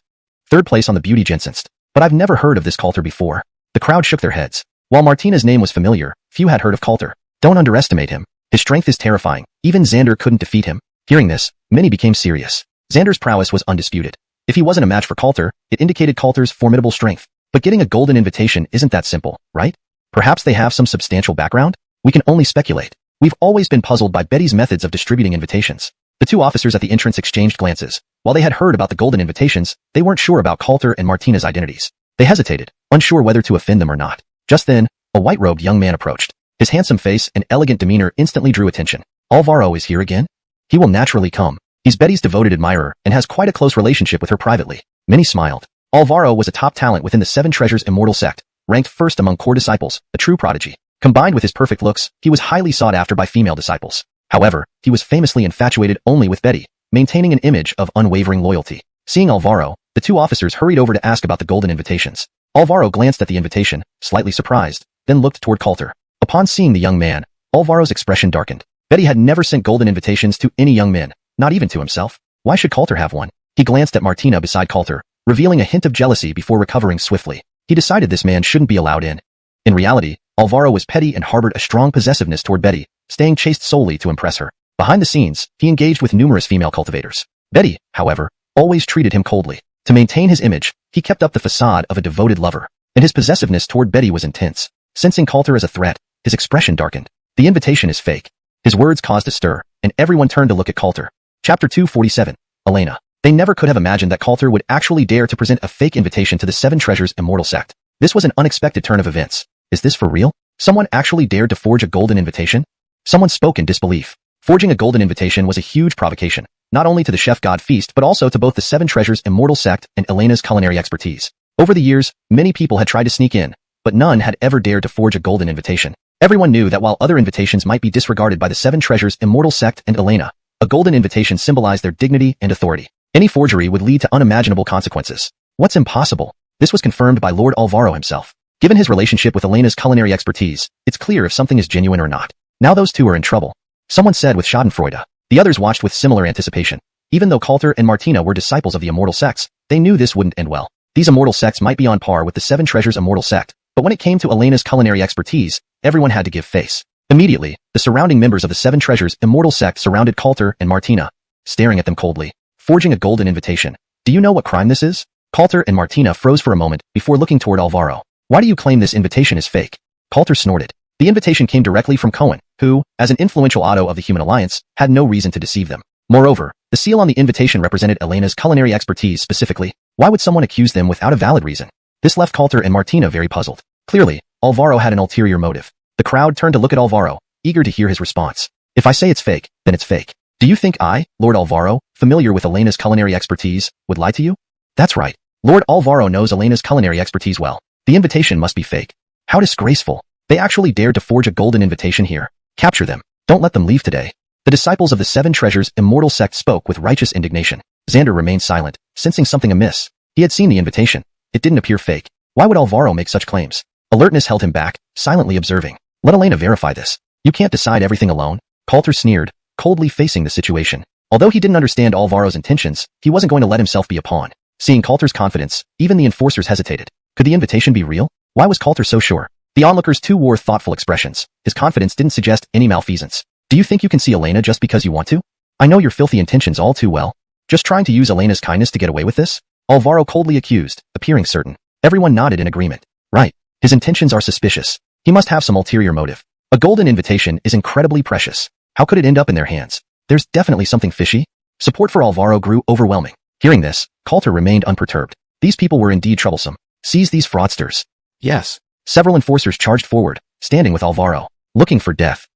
Third place on the beauty Jensenst. But I've never heard of this Coulter before. The crowd shook their heads. While Martina's name was familiar, few had heard of Coulter. Don't underestimate him. His strength is terrifying. Even Xander couldn't defeat him. Hearing this, many became serious. Xander's prowess was undisputed. If he wasn't a match for Coulter, it indicated Coulter's formidable strength. But getting a golden invitation isn't that simple, right? Perhaps they have some substantial background? We can only speculate. We've always been puzzled by Betty's methods of distributing invitations. The two officers at the entrance exchanged glances. While they had heard about the golden invitations, they weren't sure about Coulter and Martina's identities. They hesitated, unsure whether to offend them or not. Just then, a white-robed young man approached. His handsome face and elegant demeanor instantly drew attention. Alvaro is here again? He will naturally come. He's Betty's devoted admirer and has quite a close relationship with her privately. Many smiled. Alvaro was a top talent within the Seven Treasures Immortal Sect, ranked first among core disciples, a true prodigy. Combined with his perfect looks, he was highly sought after by female disciples. However, he was famously infatuated only with Betty, maintaining an image of unwavering loyalty. Seeing Alvaro, the two officers hurried over to ask about the golden invitations. Alvaro glanced at the invitation, slightly surprised, then looked toward Coulter. Upon seeing the young man, Alvaro's expression darkened. Betty had never sent golden invitations to any young men, not even to himself. Why should Coulter have one? He glanced at Martina beside Coulter, revealing a hint of jealousy before recovering swiftly. He decided this man shouldn't be allowed in. In reality, Alvaro was petty and harbored a strong possessiveness toward Betty, staying chaste solely to impress her. Behind the scenes, he engaged with numerous female cultivators. Betty, however, always treated him coldly. To maintain his image, he kept up the facade of a devoted lover, and his possessiveness toward Betty was intense. Sensing Coulter as a threat, his expression darkened. The invitation is fake. His words caused a stir, and everyone turned to look at Coulter. Chapter 247. Elena. They never could have imagined that Coulter would actually dare to present a fake invitation to the Seven Treasures Immortal Sect. This was an unexpected turn of events. Is this for real? Someone actually dared to forge a golden invitation? Someone spoke in disbelief. Forging a golden invitation was a huge provocation, not only to the chef god feast but also to both the Seven Treasures Immortal Sect and Elena's culinary expertise. Over the years, many people had tried to sneak in, but none had ever dared to forge a golden invitation. Everyone knew that while other invitations might be disregarded by the Seven Treasures Immortal Sect and Elena, a golden invitation symbolized their dignity and authority. Any forgery would lead to unimaginable consequences. What's impossible? This was confirmed by Lord Alvaro himself. Given his relationship with Elena's culinary expertise, it's clear if something is genuine or not. Now those two are in trouble. Someone said with schadenfreude. The others watched with similar anticipation. Even though Coulter and Martina were disciples of the Immortal Sects, they knew this wouldn't end well. These Immortal Sects might be on par with the Seven Treasures Immortal Sect, but when it came to Elena's culinary expertise, everyone had to give face. Immediately, the surrounding members of the Seven Treasures Immortal Sect surrounded Coulter and Martina, staring at them coldly. Forging a golden invitation. Do you know what crime this is? Coulter and Martina froze for a moment before looking toward Alvaro. Why do you claim this invitation is fake? Coulter snorted. The invitation came directly from Cohen, who, as an influential Otto of the Human Alliance, had no reason to deceive them. Moreover, the seal on the invitation represented Elena's culinary expertise specifically. Why would someone accuse them without a valid reason? This left Coulter and Martina very puzzled. Clearly, Alvaro had an ulterior motive. The crowd turned to look at Alvaro, eager to hear his response. If I say it's fake, then it's fake. Do you think I, Lord Alvaro, familiar with Elena's culinary expertise, would lie to you? That's right. Lord Alvaro knows Elena's culinary expertise well. The invitation must be fake. How disgraceful. They actually dared to forge a golden invitation here. Capture them. Don't let them leave today. The disciples of the Seven Treasures Immortal Sect spoke with righteous indignation. Xander remained silent, sensing something amiss. He had seen the invitation. It didn't appear fake. Why would Alvaro make such claims? Alertness held him back, silently observing. Let Elena verify this. You can't decide everything alone. Coulter sneered, coldly facing the situation. Although he didn't understand Alvaro's intentions, he wasn't going to let himself be a pawn. Seeing Coulter's confidence, even the enforcers hesitated. Could the invitation be real? Why was Coulter so sure? The onlookers too wore thoughtful expressions. His confidence didn't suggest any malfeasance. Do you think you can see Elena just because you want to? I know your filthy intentions all too well. Just trying to use Elena's kindness to get away with this? Alvaro coldly accused, appearing certain. Everyone nodded in agreement. Right. His intentions are suspicious. He must have some ulterior motive. A golden invitation is incredibly precious. How could it end up in their hands? There's definitely something fishy. Support for Alvaro grew overwhelming. Hearing this, Coulter remained unperturbed. These people were indeed troublesome. Seize these fraudsters. Yes. Several enforcers charged forward, standing with Alvaro, looking for death.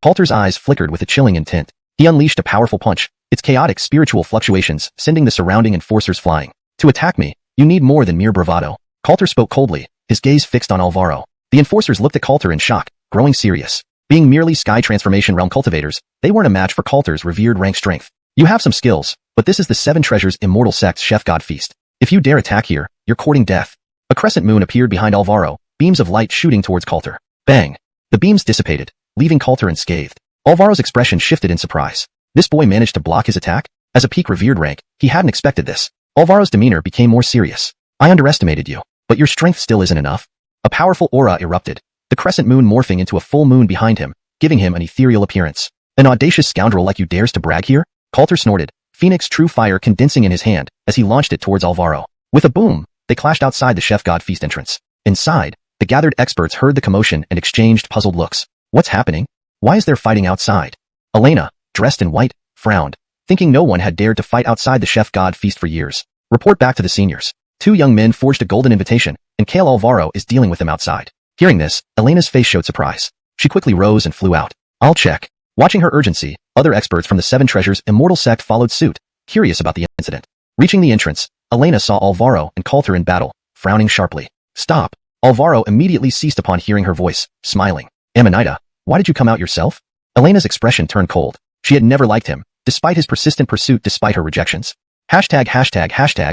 Coulter's eyes flickered with a chilling intent. He unleashed a powerful punch, its chaotic spiritual fluctuations sending the surrounding enforcers flying. To attack me, you need more than mere bravado. Coulter spoke coldly, his gaze fixed on Alvaro. The enforcers looked at Coulter in shock, growing serious. Being merely Sky Transformation Realm cultivators, they weren't a match for Coulter's revered rank strength. You have some skills, but this is the Seven Treasures Immortal Sect's Chef God Feast. If you dare attack here, you're courting death. A crescent moon appeared behind Alvaro, beams of light shooting towards Coulter. Bang! The beams dissipated, leaving Coulter unscathed. Alvaro's expression shifted in surprise. This boy managed to block his attack? As a peak revered rank, he hadn't expected this. Alvaro's demeanor became more serious. I underestimated you, but your strength still isn't enough. A powerful aura erupted, the crescent moon morphing into a full moon behind him, giving him an ethereal appearance. An audacious scoundrel like you dares to brag here? Coulter snorted, Phoenix true fire condensing in his hand as he launched it towards Alvaro. With a boom, they clashed outside the Chef God Feast entrance. Inside, the gathered experts heard the commotion and exchanged puzzled looks. What's happening? Why is there fighting outside? Elena, dressed in white, frowned, thinking no one had dared to fight outside the Chef God Feast for years. Report back to the seniors. 2 young men forged a golden invitation, and Kale Alvaro is dealing with them outside. Hearing this, Elena's face showed surprise. She quickly rose and flew out. I'll check. Watching her urgency, other experts from the Seven Treasures Immortal Sect followed suit, curious about the incident. Reaching the entrance, Elena saw Alvaro and Coulter in battle, frowning sharply. Stop. Alvaro immediately ceased upon hearing her voice, smiling. Amanita, why did you come out yourself? Elena's expression turned cold. She had never liked him, despite his persistent pursuit despite her rejections. Hashtag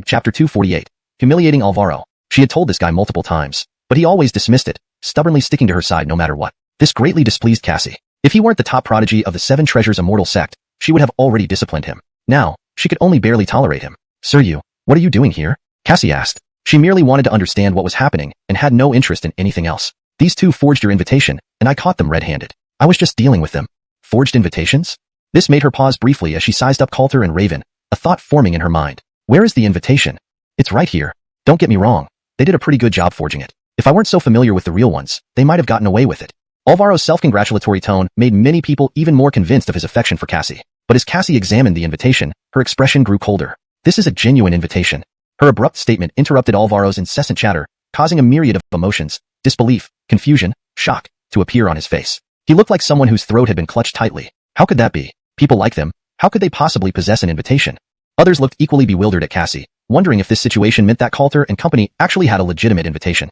chapter 248. Humiliating Alvaro. She had told this guy multiple times, but he always dismissed it, stubbornly sticking to her side no matter what. This greatly displeased Cassie. If he weren't the top prodigy of the Seven Treasures Immortal Sect, she would have already disciplined him. Now, she could only barely tolerate him. Sir, what are you doing here? Cassie asked. She merely wanted to understand what was happening and had no interest in anything else. These two forged your invitation, and I caught them red-handed. I was just dealing with them. Forged invitations? This made her pause briefly as she sized up Coulter and Raven, a thought forming in her mind. Where is the invitation? It's right here. Don't get me wrong. They did a pretty good job forging it. If I weren't so familiar with the real ones, they might have gotten away with it. Alvaro's self-congratulatory tone made many people even more convinced of his affection for Cassie. But as Cassie examined the invitation, her expression grew colder. This is a genuine invitation. Her abrupt statement interrupted Alvaro's incessant chatter, causing a myriad of emotions, disbelief, confusion, shock, to appear on his face. He looked like someone whose throat had been clutched tightly. How could that be? People like them. How could they possibly possess an invitation? Others looked equally bewildered at Cassie, wondering if this situation meant that Coulter and company actually had a legitimate invitation.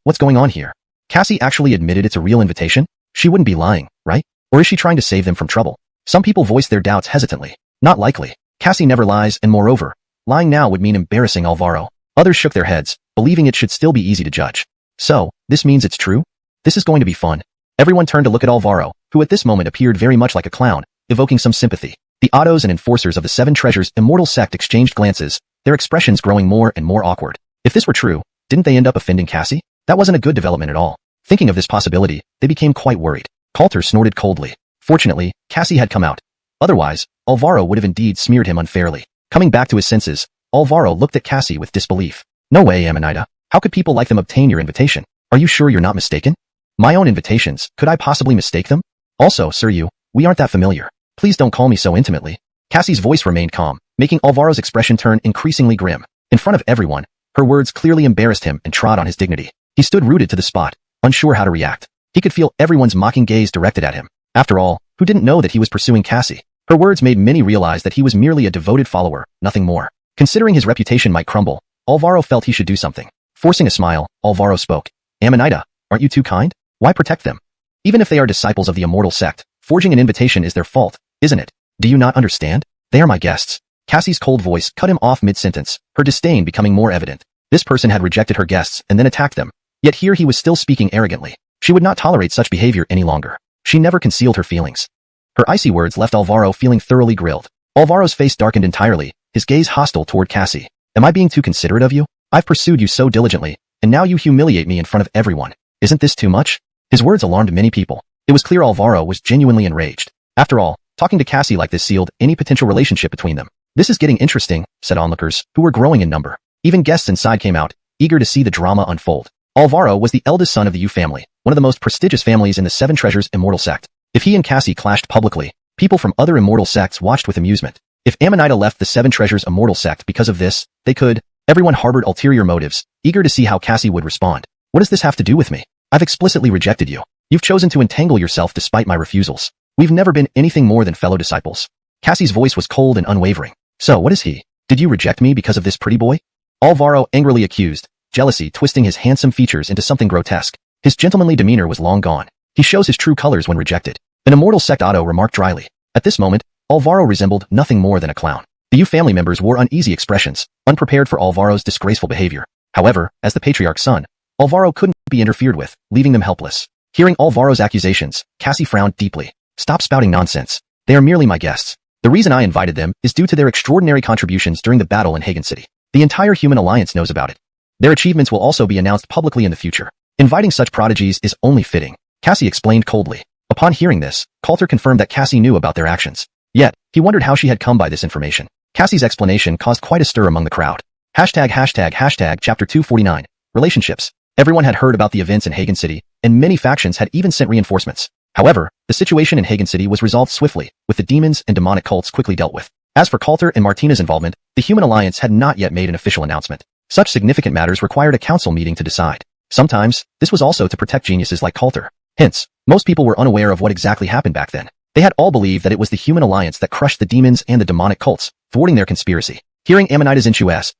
What's going on here? Cassie actually admitted it's a real invitation? She wouldn't be lying, right? Or is she trying to save them from trouble? Some people voiced their doubts hesitantly. Not likely. Cassie never lies, and moreover, lying now would mean embarrassing Alvaro. Others shook their heads, believing it should still be easy to judge. So, this means it's true? This is going to be fun. Everyone turned to look at Alvaro, who at this moment appeared very much like a clown, evoking some sympathy. The Ottos and enforcers of the Seven Treasures Immortal Sect exchanged glances, their expressions growing more and more awkward. If this were true, didn't they end up offending Cassie? That wasn't a good development at all. Thinking of this possibility, they became quite worried. Coulter snorted coldly. Fortunately, Cassie had come out. Otherwise, Alvaro would have indeed smeared him unfairly. Coming back to his senses, Alvaro looked at Cassie with disbelief. No way, Amanita. How could people like them obtain your invitation? Are you sure you're not mistaken? My own invitations, could I possibly mistake them? Also, sir, we aren't that familiar. Please don't call me so intimately. Cassie's voice remained calm, making Alvaro's expression turn increasingly grim. In front of everyone, her words clearly embarrassed him and trod on his dignity. He stood rooted to the spot, unsure how to react. He could feel everyone's mocking gaze directed at him. After all, who didn't know that he was pursuing Cassie? Her words made many realize that he was merely a devoted follower, nothing more. Considering his reputation might crumble, Alvaro felt he should do something. Forcing a smile, Alvaro spoke. Amanita, aren't you too kind? Why protect them? Even if they are disciples of the Immortal Sect, forging an invitation is their fault, isn't it? Do you not understand? They are my guests. Cassie's cold voice cut him off mid-sentence, her disdain becoming more evident. This person had rejected her guests and then attacked them. Yet here he was still speaking arrogantly. She would not tolerate such behavior any longer. She never concealed her feelings. Her icy words left Alvaro feeling thoroughly grilled. Alvaro's face darkened entirely, his gaze hostile toward Cassie. Am I being too considerate of you? I've pursued you so diligently, and now you humiliate me in front of everyone. Isn't this too much? His words alarmed many people. It was clear Alvaro was genuinely enraged. After all, talking to Cassie like this sealed any potential relationship between them. This is getting interesting, said onlookers, who were growing in number. Even guests inside came out, eager to see the drama unfold. Alvaro was the eldest son of the Yu family, one of the most prestigious families in the Seven Treasures Immortal Sect. If he and Cassie clashed publicly, people from other immortal sects watched with amusement. If Amanita left the Seven Treasures Immortal Sect because of this, they could. Everyone harbored ulterior motives, eager to see how Cassie would respond. What does this have to do with me? I've explicitly rejected you. You've chosen to entangle yourself despite my refusals. We've never been anything more than fellow disciples. Cassie's voice was cold and unwavering. So what is he? Did you reject me because of this pretty boy? Alvaro angrily accused, jealousy twisting his handsome features into something grotesque. His gentlemanly demeanor was long gone. He shows his true colors when rejected. An immortal sect Otto remarked dryly. At this moment, Alvaro resembled nothing more than a clown. The U family members wore uneasy expressions, unprepared for Alvaro's disgraceful behavior. However, as the patriarch's son, Alvaro couldn't be interfered with, leaving them helpless. Hearing Alvaro's accusations, Cassie frowned deeply. Stop spouting nonsense. They are merely my guests. The reason I invited them is due to their extraordinary contributions during the battle in Hagen City. The entire human alliance knows about it. Their achievements will also be announced publicly in the future. Inviting such prodigies is only fitting, Cassie explained coldly. Upon hearing this, Coulter confirmed that Cassie knew about their actions. Yet, he wondered how she had come by this information. Cassie's explanation caused quite a stir among the crowd. Chapter 249. Relationships. Everyone had heard about the events in Hagen City, and many factions had even sent reinforcements. However, the situation in Hagen City was resolved swiftly, with the demons and demonic cults quickly dealt with. As for Coulter and Martina's involvement, the Human Alliance had not yet made an official announcement. Such significant matters required a council meeting to decide. Sometimes, this was also to protect geniuses like Coulter. Hence, most people were unaware of what exactly happened back then. They had all believed that it was the Human Alliance that crushed the demons and the demonic cults, thwarting their conspiracy. Hearing Amanita's Xianxia,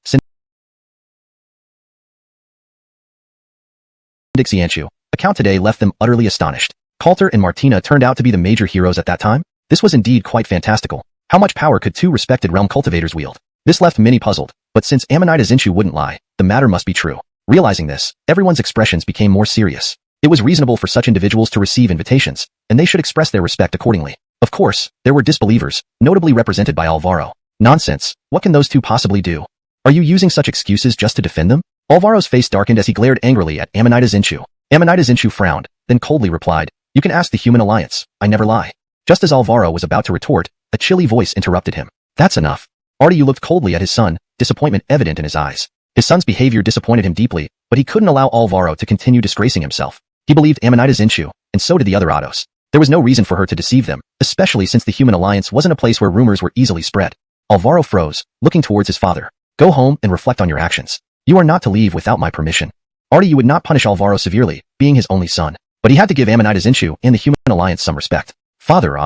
Xianxia account today left them utterly astonished. Coulter and Martina turned out to be the major heroes at that time? This was indeed quite fantastical. How much power could two respected realm cultivators wield? This left many puzzled, but since Amanita Xianxia wouldn't lie, the matter must be true. Realizing this, everyone's expressions became more serious. It was reasonable for such individuals to receive invitations, and they should express their respect accordingly. Of course, there were disbelievers, notably represented by Alvaro. Nonsense, what can those two possibly do? Are you using such excuses just to defend them? Alvaro's face darkened as he glared angrily at Amanita Xianxia. Amanita Xianxia frowned, then coldly replied, "You can ask the Human Alliance, I never lie." Just as Alvaro was about to retort, a chilly voice interrupted him. That's enough. Artie looked coldly at his son, disappointment evident in his eyes. His son's behavior disappointed him deeply, but he couldn't allow Alvaro to continue disgracing himself. He believed Amanita Xianxia, and so did the other Ottos. There was no reason for her to deceive them, especially since the Human Alliance wasn't a place where rumors were easily spread. Alvaro froze, looking towards his father. Go home and reflect on your actions. You are not to leave without my permission. Artie would not punish Alvaro severely, being his only son, but he had to give Amanita Xianxia and the Human Alliance some respect. Father,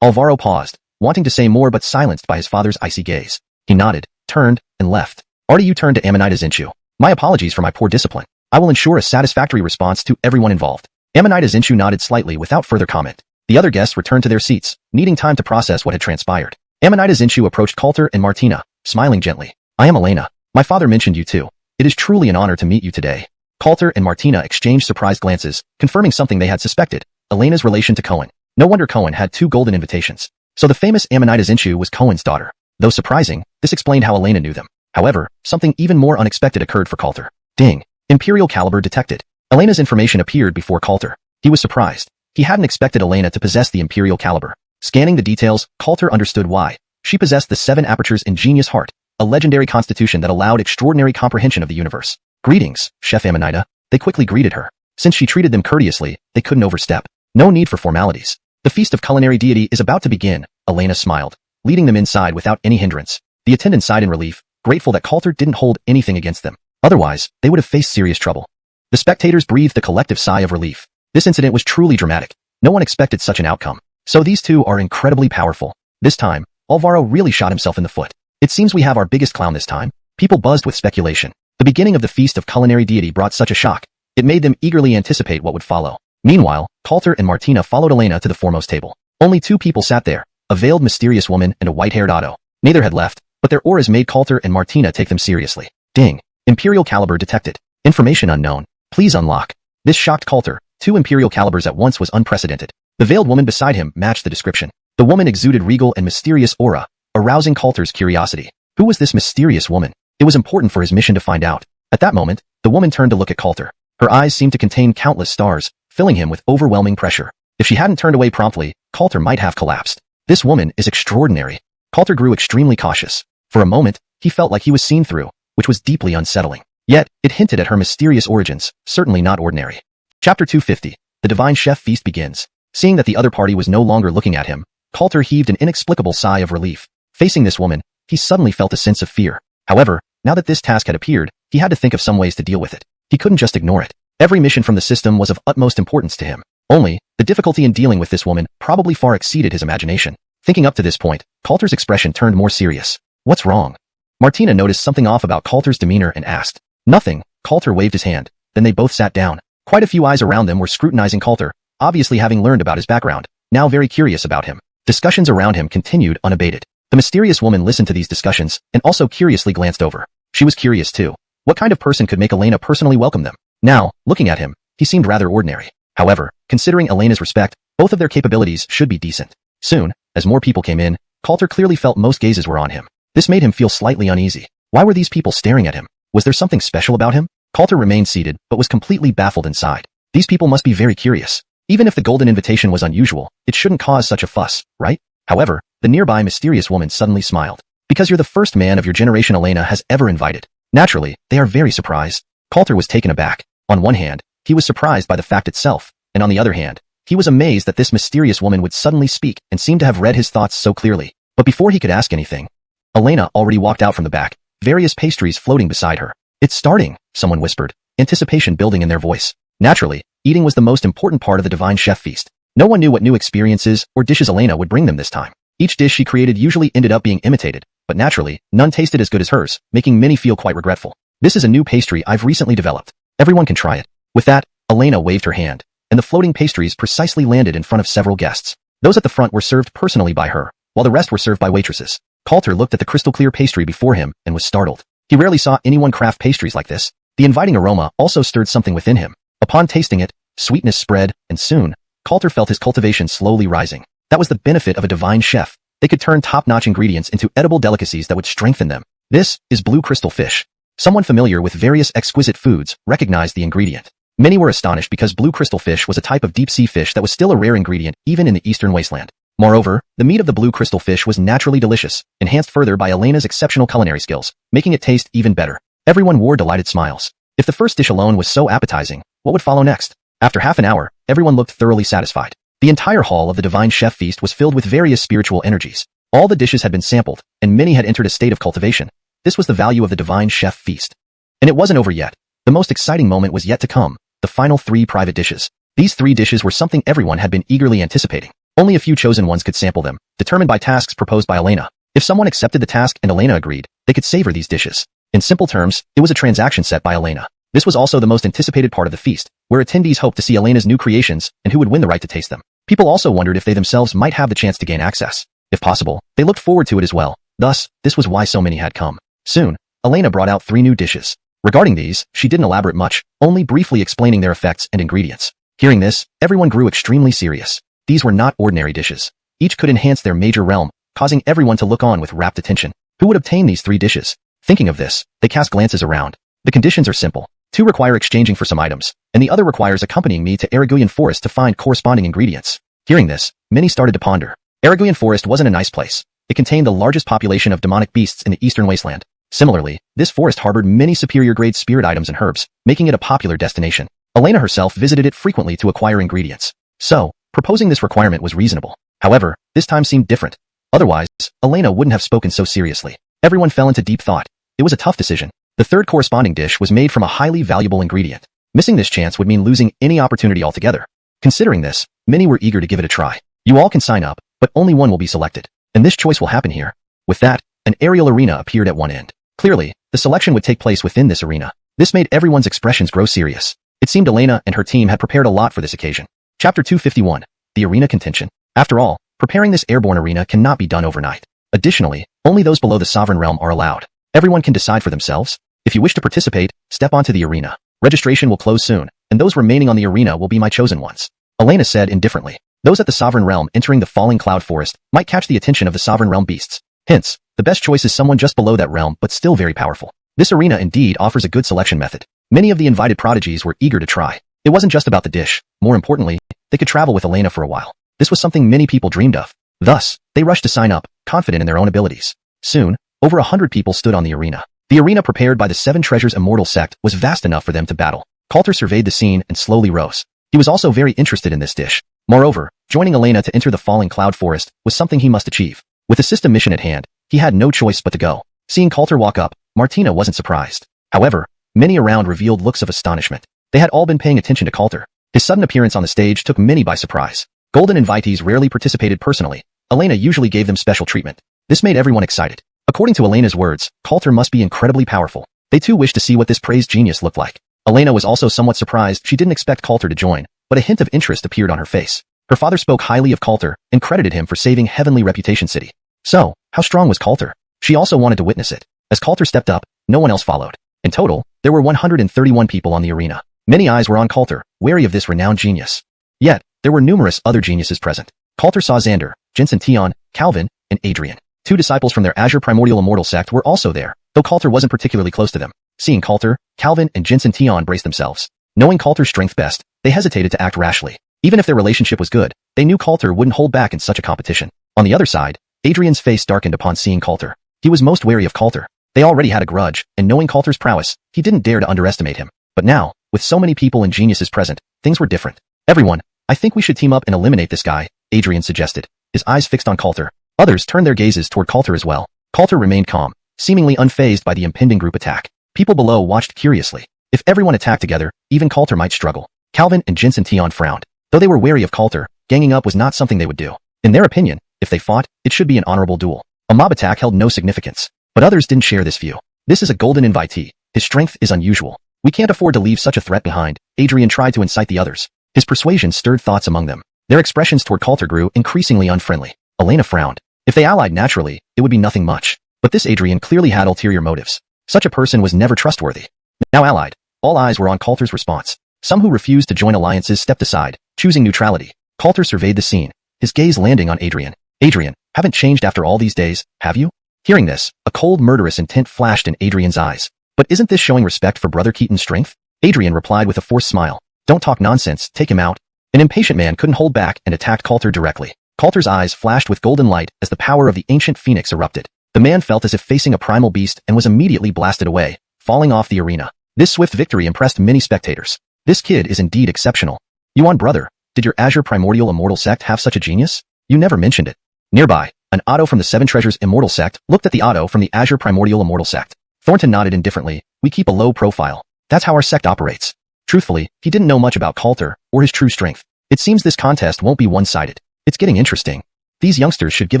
Alvaro paused, wanting to say more but silenced by his father's icy gaze. He nodded, turned, and left. Artie turned to Amanita Xianxia. My apologies for my poor discipline. I will ensure a satisfactory response to everyone involved. Amanita Xianxia nodded slightly without further comment. The other guests returned to their seats, needing time to process what had transpired. Amanita Xianxia approached Coulter and Martina, smiling gently. I am Elena. My father mentioned you too. It is truly an honor to meet you today. Coulter and Martina exchanged surprised glances, confirming something they had suspected, Elena's relation to Cohen. No wonder Cohen had two golden invitations. So the famous Amanita Xianxia was Cohen's daughter. Though surprising, this explained how Elena knew them. However, something even more unexpected occurred for Coulter. Ding. Imperial caliber detected. Elena's information appeared before Coulter. He was surprised. He hadn't expected Elena to possess the Imperial caliber. Scanning the details, Coulter understood why. She possessed the 7 apertures ingenious heart, a legendary constitution that allowed extraordinary comprehension of the universe. Greetings, Chef Amanita. They quickly greeted her. Since she treated them courteously, they couldn't overstep. No need for formalities. The feast of culinary deity is about to begin, Elena smiled, leading them inside without any hindrance. The attendants sighed in relief, grateful that Coulter didn't hold anything against them. Otherwise, they would have faced serious trouble. The spectators breathed a collective sigh of relief. This incident was truly dramatic. No one expected such an outcome. So these two are incredibly powerful. This time, Alvaro really shot himself in the foot. It seems we have our biggest clown this time. People buzzed with speculation. The beginning of the feast of culinary deity brought such a shock. It made them eagerly anticipate what would follow. Meanwhile, Coulter and Martina followed Elena to the foremost table. Only 2 people sat there, a veiled mysterious woman and a white-haired Otto. Neither had left, but their auras made Coulter and Martina take them seriously. Ding. Imperial caliber detected. Information unknown. Please unlock. This shocked Coulter. 2 Imperial calibers at once was unprecedented. The veiled woman beside him matched the description. The woman exuded regal and mysterious aura, arousing Coulter's curiosity. Who was this mysterious woman? It was important for his mission to find out. At that moment, the woman turned to look at Coulter. Her eyes seemed to contain countless stars, filling him with overwhelming pressure. If she hadn't turned away promptly, Coulter might have collapsed. This woman is extraordinary. Coulter grew extremely cautious. For a moment, he felt like he was seen through, which was deeply unsettling. Yet, it hinted at her mysterious origins, certainly not ordinary. Chapter 250. The Divine Chef Feast begins. Seeing that the other party was no longer looking at him, Coulter heaved an inexplicable sigh of relief. Facing this woman, he suddenly felt a sense of fear. However, now that this task had appeared, he had to think of some ways to deal with it. He couldn't just ignore it. Every mission from the system was of utmost importance to him. Only, the difficulty in dealing with this woman probably far exceeded his imagination. Thinking up to this point, Coulter's expression turned more serious. What's wrong? Martina noticed something off about Coulter's demeanor and asked. Nothing. Coulter waved his hand. Then they both sat down. Quite a few eyes around them were scrutinizing Coulter, obviously having learned about his background, now very curious about him. Discussions around him continued unabated. The mysterious woman listened to these discussions and also curiously glanced over. She was curious too. What kind of person could make Elena personally welcome them? Now, looking at him, he seemed rather ordinary. However, considering Elena's respect, both of their capabilities should be decent. Soon, as more people came in, Coulter clearly felt most gazes were on him. This made him feel slightly uneasy. Why were these people staring at him? Was there something special about him? Coulter remained seated, but was completely baffled inside. These people must be very curious. Even if the golden invitation was unusual, it shouldn't cause such a fuss, right? However, the nearby mysterious woman suddenly smiled. Because you're the first man of your generation Elena has ever invited. Naturally, they are very surprised. Coulter was taken aback. On one hand, he was surprised by the fact itself, and on the other hand, he was amazed that this mysterious woman would suddenly speak and seemed to have read his thoughts so clearly. But before he could ask anything, Elena already walked out from the back, various pastries floating beside her. It's starting, someone whispered, anticipation building in their voice. Naturally, eating was the most important part of the divine chef feast. No one knew what new experiences or dishes Elena would bring them this time. Each dish she created usually ended up being imitated, but naturally, none tasted as good as hers, making many feel quite regretful. This is a new pastry I've recently developed. Everyone can try it. With that, Elena waved her hand, and the floating pastries precisely landed in front of several guests. Those at the front were served personally by her, while the rest were served by waitresses. Coulter looked at the crystal-clear pastry before him and was startled. He rarely saw anyone craft pastries like this. The inviting aroma also stirred something within him. Upon tasting it, sweetness spread, and soon, Coulter felt his cultivation slowly rising. That was the benefit of a divine chef. They could turn top-notch ingredients into edible delicacies that would strengthen them. This is blue crystal fish. Someone familiar with various exquisite foods recognized the ingredient. Many were astonished because blue crystal fish was a type of deep-sea fish that was still a rare ingredient even in the eastern wasteland. Moreover, the meat of the blue crystal fish was naturally delicious, enhanced further by Elena's exceptional culinary skills, making it taste even better. Everyone wore delighted smiles. If the first dish alone was so appetizing, what would follow next? After half an hour, everyone looked thoroughly satisfied. The entire hall of the divine chef feast was filled with various spiritual energies. All the dishes had been sampled, and many had entered a state of cultivation. This was the value of the divine chef feast. And it wasn't over yet. The most exciting moment was yet to come, the final 3 private dishes. These 3 dishes were something everyone had been eagerly anticipating. Only a few chosen ones could sample them, determined by tasks proposed by Elena. If someone accepted the task and Elena agreed, they could savor these dishes. In simple terms, it was a transaction set by Elena. This was also the most anticipated part of the feast, where attendees hoped to see Elena's new creations and who would win the right to taste them. People also wondered if they themselves might have the chance to gain access. If possible, they looked forward to it as well. Thus, this was why so many had come. Soon, Elena brought out 3 new dishes. Regarding these, she didn't elaborate much, only briefly explaining their effects and ingredients. Hearing this, everyone grew extremely serious. These were not ordinary dishes. Each could enhance their major realm, causing everyone to look on with rapt attention. Who would obtain these 3 dishes? Thinking of this, they cast glances around. The conditions are simple. 2 require exchanging for some items, and the other requires accompanying me to Araguyan Forest to find corresponding ingredients. Hearing this, many started to ponder. Araguyan Forest wasn't a nice place. It contained the largest population of demonic beasts in the eastern wasteland. Similarly, this forest harbored many superior-grade spirit items and herbs, making it a popular destination. Elena herself visited it frequently to acquire ingredients. So, proposing this requirement was reasonable. However, this time seemed different. Otherwise, Elena wouldn't have spoken so seriously. Everyone fell into deep thought. It was a tough decision. The 3rd corresponding dish was made from a highly valuable ingredient. Missing this chance would mean losing any opportunity altogether. Considering this, many were eager to give it a try. You all can sign up, but only one will be selected. And this choice will happen here. With that, an aerial arena appeared at one end. Clearly, the selection would take place within this arena. This made everyone's expressions grow serious. It seemed Elena and her team had prepared a lot for this occasion. Chapter 251. The Arena Contention. After all, preparing this airborne arena cannot be done overnight. Additionally, only those below the sovereign realm are allowed. Everyone can decide for themselves. If you wish to participate, step onto the arena. Registration will close soon, and those remaining on the arena will be my chosen ones. Elena said indifferently. Those at the sovereign realm entering the falling cloud forest might catch the attention of the sovereign realm beasts. Hence, the best choice is someone just below that realm but still very powerful. This arena indeed offers a good selection method. Many of the invited prodigies were eager to try. It wasn't just about the dish. More importantly, they could travel with Elena for a while. This was something many people dreamed of. Thus, they rushed to sign up, confident in their own abilities. Soon, over 100 people stood on the arena. The arena prepared by the 7 Treasures Immortal sect was vast enough for them to battle. Coulter surveyed the scene and slowly rose. He was also very interested in this dish. Moreover, joining Elena to enter the falling cloud forest was something he must achieve. With the system mission at hand, he had no choice but to go. Seeing Coulter walk up, Martina wasn't surprised. However, many around revealed looks of astonishment. They had all been paying attention to Coulter. His sudden appearance on the stage took many by surprise. Golden invitees rarely participated personally. Elena usually gave them special treatment. This made everyone excited. According to Elena's words, Coulter must be incredibly powerful. They too wished to see what this praised genius looked like. Elena was also somewhat surprised. She didn't expect Coulter to join, but a hint of interest appeared on her face. Her father spoke highly of Coulter and credited him for saving Heavenly Reputation City. So, how strong was Coulter? She also wanted to witness it. As Coulter stepped up, no one else followed. In total, there were 131 people on the arena. Many eyes were on Coulter, wary of this renowned genius. Yet, there were numerous other geniuses present. Coulter saw Xander, Jensen Tion, Calvin, and Adrian. 2 disciples from their Azure Primordial Immortal sect were also there, though Coulter wasn't particularly close to them. Seeing Coulter, Calvin, and Jensen Tion braced themselves. Knowing Coulter's strength best, they hesitated to act rashly. Even if their relationship was good, they knew Coulter wouldn't hold back in such a competition. On the other side, Adrian's face darkened upon seeing Coulter. He was most wary of Coulter. They already had a grudge, and knowing Coulter's prowess, he didn't dare to underestimate him. But now, with so many people and geniuses present, things were different. Everyone, I think we should team up and eliminate this guy, Adrian suggested, his eyes fixed on Coulter. Others turned their gazes toward Coulter as well. Coulter remained calm, seemingly unfazed by the impending group attack. People below watched curiously. If everyone attacked together, even Coulter might struggle. Calvin and Jensen Tion frowned. Though they were wary of Coulter, ganging up was not something they would do. In their opinion, if they fought, it should be an honorable duel. A mob attack held no significance. But others didn't share this view. This is a golden invitee. His strength is unusual. We can't afford to leave such a threat behind. Adrian tried to incite the others. His persuasion stirred thoughts among them. Their expressions toward Coulter grew increasingly unfriendly. Elena frowned. If they allied naturally, it would be nothing much. But this Adrian clearly had ulterior motives. Such a person was never trustworthy. Now allied, all eyes were on Coulter's response. Some who refused to join alliances stepped aside, choosing neutrality. Coulter surveyed the scene, his gaze landing on Adrian. Adrian, haven't changed after all these days, have you? Hearing this, a cold murderous intent flashed in Adrian's eyes. But isn't this showing respect for Brother Keaton's strength? Adrian replied with a forced smile. Don't talk nonsense, take him out. An impatient man couldn't hold back and attacked Coulter directly. Coulter's eyes flashed with golden light as the power of the ancient phoenix erupted. The man felt as if facing a primal beast and was immediately blasted away, falling off the arena. This swift victory impressed many spectators. This kid is indeed exceptional. Yuan brother, did your Azure Primordial Immortal sect have such a genius? You never mentioned it. Nearby, an Otto from the Seven Treasures Immortal sect looked at the Otto from the Azure Primordial Immortal sect. Thornton nodded indifferently. We keep a low profile. That's how our sect operates. Truthfully, he didn't know much about Coulter or his true strength. It seems this contest won't be one-sided. It's getting interesting. These youngsters should give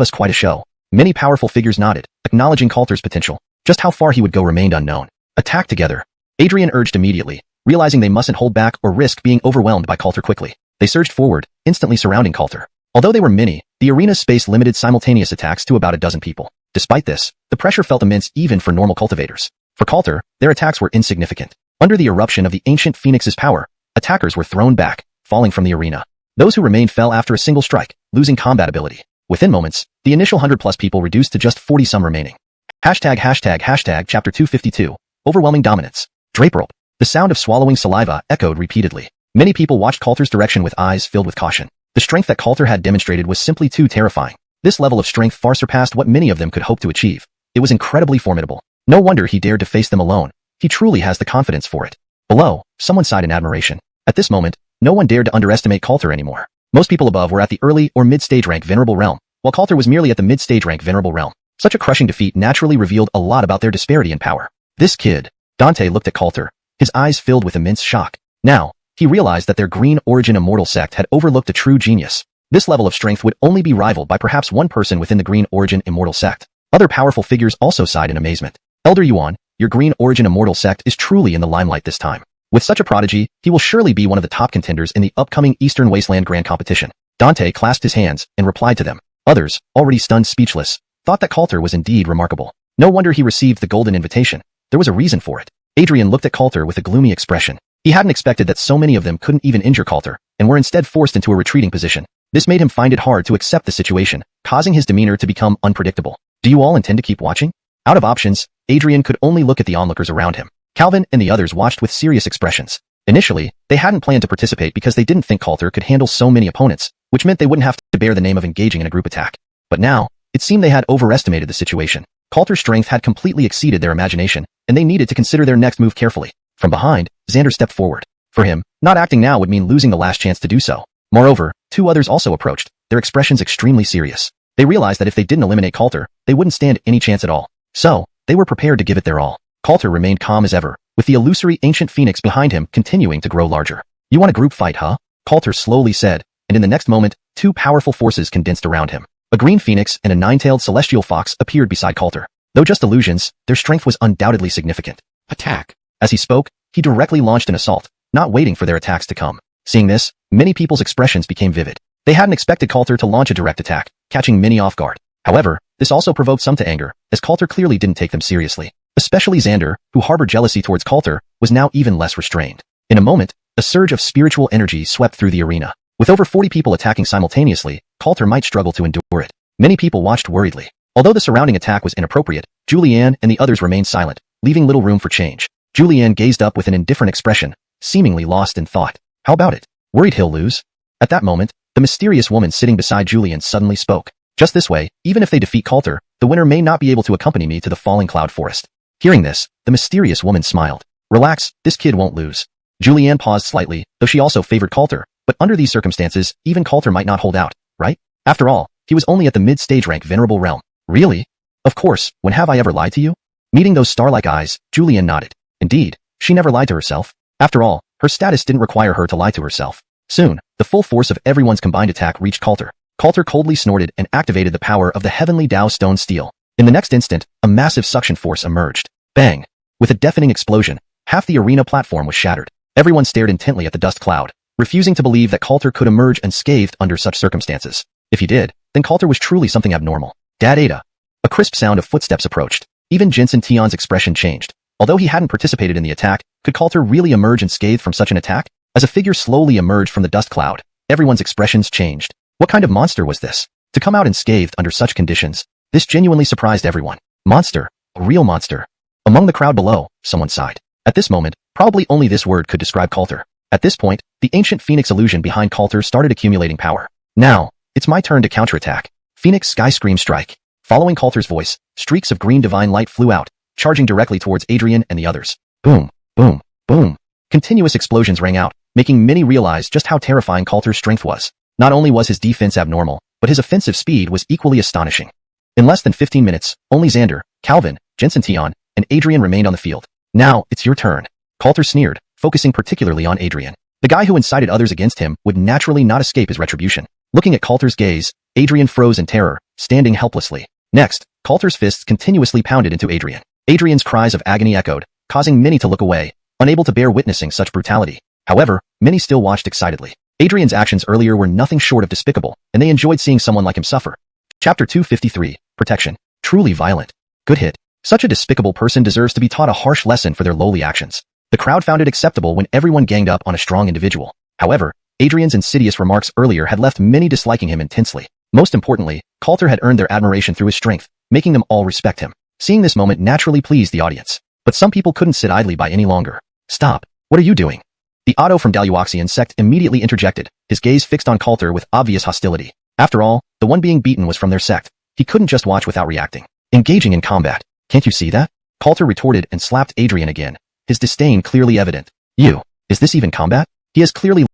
us quite a show. Many powerful figures nodded, acknowledging Coulter's potential. Just how far he would go remained unknown. Attack together. Adrian urged immediately, realizing they mustn't hold back or risk being overwhelmed by Coulter quickly. They surged forward, instantly surrounding Coulter. Although they were many, the arena's space limited simultaneous attacks to about a dozen people. Despite this, the pressure felt immense even for normal cultivators. For Coulter, their attacks were insignificant. Under the eruption of the ancient phoenix's power, attackers were thrown back, falling from the arena. Those who remained fell after a single strike, losing combat ability. Within moments, the initial 100+ people reduced to just 40-some remaining. Hashtag chapter 252. Overwhelming dominance. Draperope. The sound of swallowing saliva echoed repeatedly. Many people watched Coulter's direction with eyes filled with caution. The strength that Coulter had demonstrated was simply too terrifying. This level of strength far surpassed what many of them could hope to achieve. It was incredibly formidable. No wonder he dared to face them alone. He truly has the confidence for it. Below, someone sighed in admiration. At this moment, no one dared to underestimate Coulter anymore. Most people above were at the early or mid-stage rank Venerable Realm, while Coulter was merely at the mid-stage rank Venerable Realm. Such a crushing defeat naturally revealed a lot about their disparity in power. This kid. Dante looked at Coulter, his eyes filled with immense shock. Now, he realized that their Green Origin Immortal sect had overlooked a true genius. This level of strength would only be rivaled by perhaps one person within the Green Origin Immortal sect. Other powerful figures also sighed in amazement. Elder Yuan, your Green Origin Immortal sect is truly in the limelight this time. With such a prodigy, he will surely be one of the top contenders in the upcoming Eastern Wasteland Grand Competition. Dante clasped his hands and replied to them. Others, already stunned speechless, thought that Coulter was indeed remarkable. No wonder he received the golden invitation. There was a reason for it. Adrian looked at Coulter with a gloomy expression. He hadn't expected that so many of them couldn't even injure Coulter, and were instead forced into a retreating position. This made him find it hard to accept the situation, causing his demeanor to become unpredictable. Do you all intend to keep watching? Out of options, Adrian could only look at the onlookers around him. Calvin and the others watched with serious expressions. Initially, they hadn't planned to participate because they didn't think Coulter could handle so many opponents, which meant they wouldn't have to bear the name of engaging in a group attack. But now, it seemed they had overestimated the situation. Coulter's strength had completely exceeded their imagination, and they needed to consider their next move carefully. From behind, Xander stepped forward. For him, not acting now would mean losing the last chance to do so. Moreover, two others also approached, their expressions extremely serious. They realized that if they didn't eliminate Coulter, they wouldn't stand any chance at all. So, they were prepared to give it their all. Coulter remained calm as ever, with the illusory ancient phoenix behind him continuing to grow larger. You want a group fight, huh? Coulter slowly said, and in the next moment, two powerful forces condensed around him. A green phoenix and a nine-tailed celestial fox appeared beside Coulter. Though just illusions, their strength was undoubtedly significant. Attack. As he spoke, he directly launched an assault, not waiting for their attacks to come. Seeing this, many people's expressions became vivid. They hadn't expected Coulter to launch a direct attack, catching many off guard. However, this also provoked some to anger, as Coulter clearly didn't take them seriously. Especially Xander, who harbored jealousy towards Coulter, was now even less restrained. In a moment, a surge of spiritual energy swept through the arena. With over 40 people attacking simultaneously, Coulter might struggle to endure it. Many people watched worriedly. Although the surrounding attack was inappropriate, Julianne and the others remained silent, leaving little room for change. Julianne gazed up with an indifferent expression, seemingly lost in thought. How about it? Worried he'll lose? At that moment, the mysterious woman sitting beside Julian suddenly spoke. Just this way, even if they defeat Coulter, the winner may not be able to accompany me to the falling cloud forest. Hearing this, the mysterious woman smiled. Relax, this kid won't lose. Julianne paused slightly, though she also favored Coulter, but under these circumstances, even Coulter might not hold out, right? After all, he was only at the mid-stage rank Venerable Realm. Really? Of course, when have I ever lied to you? Meeting those star-like eyes, Julianne nodded. Indeed, she never lied to herself. After all, her status didn't require her to lie to herself. Soon, the full force of everyone's combined attack reached Coulter. Coulter coldly snorted and activated the power of the heavenly Dao stone steel. In the next instant, a massive suction force emerged. Bang! With a deafening explosion, half the arena platform was shattered. Everyone stared intently at the dust cloud, refusing to believe that Coulter could emerge unscathed under such circumstances. If he did, then Coulter was truly something abnormal. Dad Ada. A crisp sound of footsteps approached. Even Jensen Tion's expression changed. Although he hadn't participated in the attack, could Coulter really emerge unscathed from such an attack? As a figure slowly emerged from the dust cloud, everyone's expressions changed. What kind of monster was this? To come out unscathed under such conditions, this genuinely surprised everyone. Monster. A real monster. Among the crowd below, someone sighed. At this moment, probably only this word could describe Coulter. At this point, the ancient Phoenix illusion behind Coulter started accumulating power. Now, it's my turn to counterattack. Phoenix Sky Scream Strike. Following Coulter's voice, streaks of green divine light flew out, charging directly towards Adrian and the others. Boom, boom, boom. Continuous explosions rang out, making many realize just how terrifying Coulter's strength was. Not only was his defense abnormal, but his offensive speed was equally astonishing. In less than 15 minutes, only Xander, Calvin, Jensen Tion, and Adrian remained on the field. Now, it's your turn. Coulter sneered, focusing particularly on Adrian. The guy who incited others against him would naturally not escape his retribution. Looking at Coulter's gaze, Adrian froze in terror, standing helplessly. Next, Coulter's fists continuously pounded into Adrian. Adrian's cries of agony echoed, causing many to look away, unable to bear witnessing such brutality. However, many still watched excitedly. Adrian's actions earlier were nothing short of despicable, and they enjoyed seeing someone like him suffer. Chapter 253, Protection. Truly violent. Good hit. Such a despicable person deserves to be taught a harsh lesson for their lowly actions. The crowd found it acceptable when everyone ganged up on a strong individual. However, Adrian's insidious remarks earlier had left many disliking him intensely. Most importantly, Coulter had earned their admiration through his strength, making them all respect him. Seeing this moment naturally pleased the audience. But some people couldn't sit idly by any longer. Stop. What are you doing? The Otto from Wuxian sect immediately interjected, his gaze fixed on Coulter with obvious hostility. After all, the one being beaten was from their sect. He couldn't just watch without reacting. Engaging in combat. Can't you see that? Coulter retorted and slapped Adrian again, his disdain clearly evident. Is this even combat? He has clearly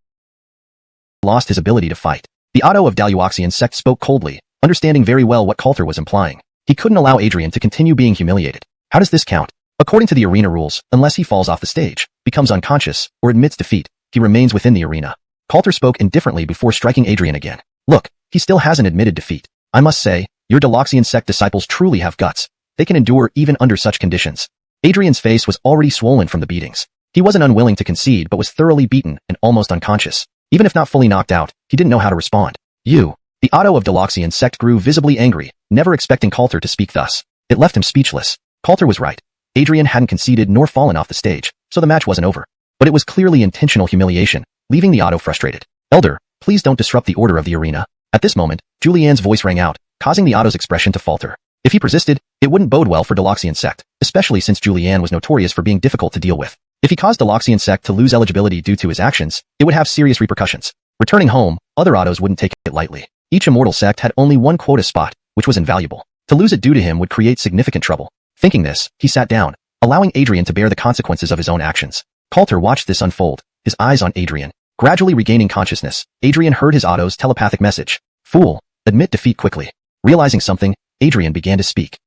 lost his ability to fight. The Otto of Wuxian sect spoke coldly, understanding very well what Coulter was implying. He couldn't allow Adrian to continue being humiliated. How does this count? According to the arena rules, unless he falls off the stage, becomes unconscious, or admits defeat, he remains within the arena. Coulter spoke indifferently before striking Adrian again. Look, he still hasn't admitted defeat. I must say, your Wuxian sect disciples truly have guts. They can endure even under such conditions. Adrian's face was already swollen from the beatings. He wasn't unwilling to concede but was thoroughly beaten and almost unconscious. Even if not fully knocked out, he didn't know how to respond. The Otto of Wuxian sect grew visibly angry, never expecting Coulter to speak thus. It left him speechless. Coulter was right. Adrian hadn't conceded nor fallen off the stage, so the match wasn't over. But it was clearly intentional humiliation, leaving the Otto frustrated. Elder, please don't disrupt the order of the arena. At this moment, Julianne's voice rang out, causing the Otto's expression to falter. If he persisted, it wouldn't bode well for Wuxian sect, especially since Julianne was notorious for being difficult to deal with. If he caused Wuxian sect to lose eligibility due to his actions, it would have serious repercussions. Returning home, other Ottos wouldn't take it lightly. Each immortal sect had only one quota spot, which was invaluable. To lose it due to him would create significant trouble. Thinking this, he sat down, allowing Adrian to bear the consequences of his own actions. Coulter watched this unfold, his eyes on Adrian. Gradually regaining consciousness, Adrian heard his Otto's telepathic message. Fool, admit defeat quickly. Realizing something, Adrian began to speak.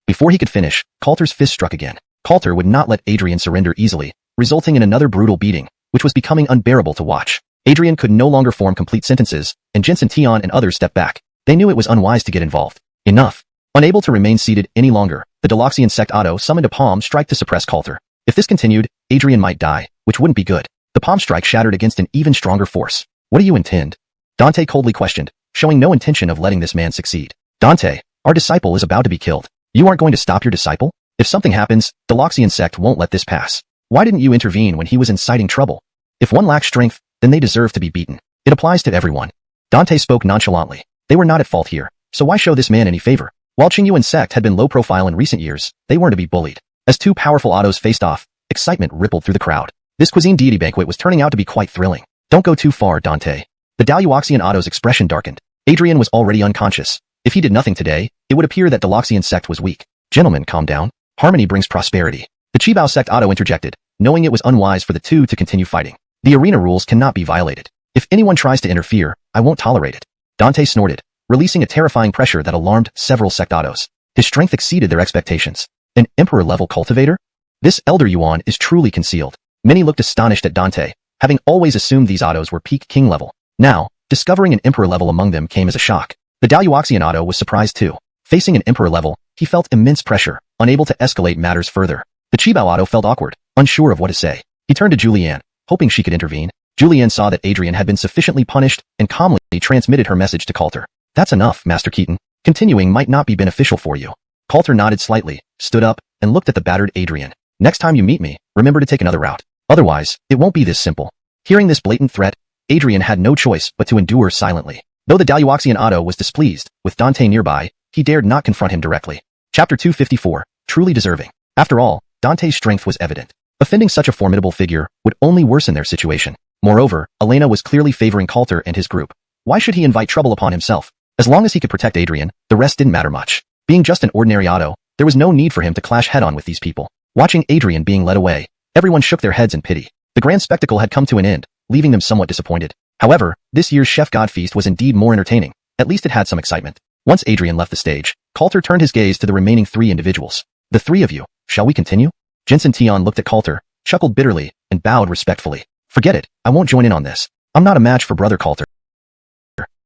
Before he could finish, Coulter's fist struck again. Coulter would not let Adrian surrender easily, resulting in another brutal beating, which was becoming unbearable to watch. Adrian could no longer form complete sentences, and Jensen Tion and others stepped back. They knew it was unwise to get involved. Enough. Unable to remain seated any longer, The Doloxian sect Otto summoned a palm strike to suppress Coulter. If this continued, Adrian might die, which wouldn't be good. The palm strike shattered against an even stronger force. What do you intend? Dante coldly questioned, showing no intention of letting this man succeed. Dante, our disciple is about to be killed. You aren't going to stop your disciple? If something happens, the Loxian sect won't let this pass. Why didn't you intervene when he was inciting trouble? If one lacks strength, then they deserve to be beaten. It applies to everyone. Dante spoke nonchalantly. They were not at fault here, so why show this man any favor? While Qingyuan's sect had been low profile in recent years, they weren't to be bullied. As two powerful Ottos faced off, excitement rippled through the crowd. This cuisine deity banquet was turning out to be quite thrilling. Don't go too far, Dante. The Daluoxian Otto's expression darkened. Adrian was already unconscious. If he did nothing today, it would appear that the Loxian sect was weak. Gentlemen, calm down. Harmony brings prosperity. The Qibao sect Otto interjected, knowing it was unwise for the two to continue fighting. The arena rules cannot be violated. If anyone tries to interfere, I won't tolerate it. Dante snorted, releasing a terrifying pressure that alarmed several sect Ottos. His strength exceeded their expectations. An emperor-level cultivator? This elder Yuan is truly concealed. Many looked astonished at Dante, having always assumed these Ottos were peak king level. Now, discovering an emperor level among them came as a shock. The Daluoxian Otto was surprised too. Facing an emperor level, he felt immense pressure, unable to escalate matters further. The Qibao Otto felt awkward, unsure of what to say. He turned to Julianne, hoping she could intervene. Julianne saw that Adrian had been sufficiently punished and calmly transmitted her message to Coulter. That's enough, Master Keaton. Continuing might not be beneficial for you. Coulter nodded slightly, stood up, and looked at the battered Adrian. Next time you meet me, remember to take another route. Otherwise, it won't be this simple. Hearing this blatant threat, Adrian had no choice but to endure silently. Though the Daluoxian Otto was displeased, with Dante nearby, he dared not confront him directly. Chapter 254, Truly Deserving. After all, Dante's strength was evident. Offending such a formidable figure would only worsen their situation. Moreover, Elena was clearly favoring Coulter and his group. Why should he invite trouble upon himself? As long as he could protect Adrian, the rest didn't matter much. Being just an ordinary Otto, there was no need for him to clash head-on with these people. Watching Adrian being led away, everyone shook their heads in pity. The grand spectacle had come to an end, leaving them somewhat disappointed. However, this year's Chef God feast was indeed more entertaining. At least it had some excitement. Once Adrian left the stage, Coulter turned his gaze to the remaining three individuals. The three of you, shall we continue? Jensen Tian looked at Coulter, chuckled bitterly, and bowed respectfully. Forget it, I won't join in on this. I'm not a match for Brother Coulter.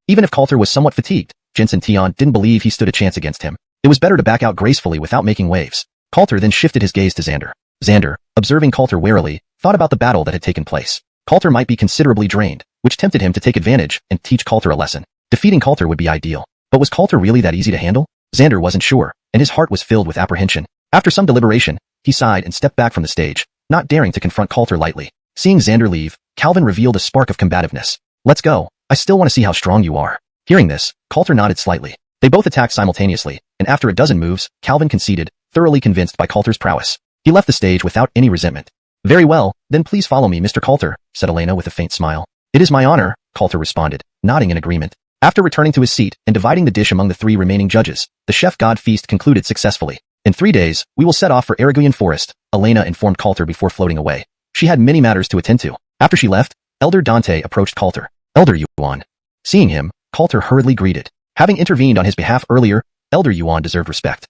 Even if Coulter was somewhat fatigued, Jensen Tian didn't believe he stood a chance against him. It was better to back out gracefully without making waves. Coulter then shifted his gaze to Xander. Xander, observing Coulter warily, thought about the battle that had taken place. Coulter might be considerably drained, which tempted him to take advantage and teach Coulter a lesson. Defeating Coulter would be ideal. But was Coulter really that easy to handle? Xander wasn't sure, and his heart was filled with apprehension. After some deliberation, he sighed and stepped back from the stage, not daring to confront Coulter lightly. Seeing Xander leave, Calvin revealed a spark of combativeness. Let's go. I still want to see how strong you are. Hearing this, Coulter nodded slightly. They both attacked simultaneously, and after a dozen moves, Calvin conceded, thoroughly convinced by Coulter's prowess. He left the stage without any resentment. Very well, then please follow me, Mr. Coulter, said Elena with a faint smile. It is my honor, Coulter responded, nodding in agreement. After returning to his seat and dividing the dish among the three remaining judges, the Chef God feast concluded successfully. In 3 days, we will set off for Araguian Forest, Elena informed Coulter before floating away. She had many matters to attend to. After she left, Elder Dante approached Coulter. Elder Yuan. Seeing him, Coulter hurriedly greeted. Having intervened on his behalf earlier, Elder Yuan deserved respect.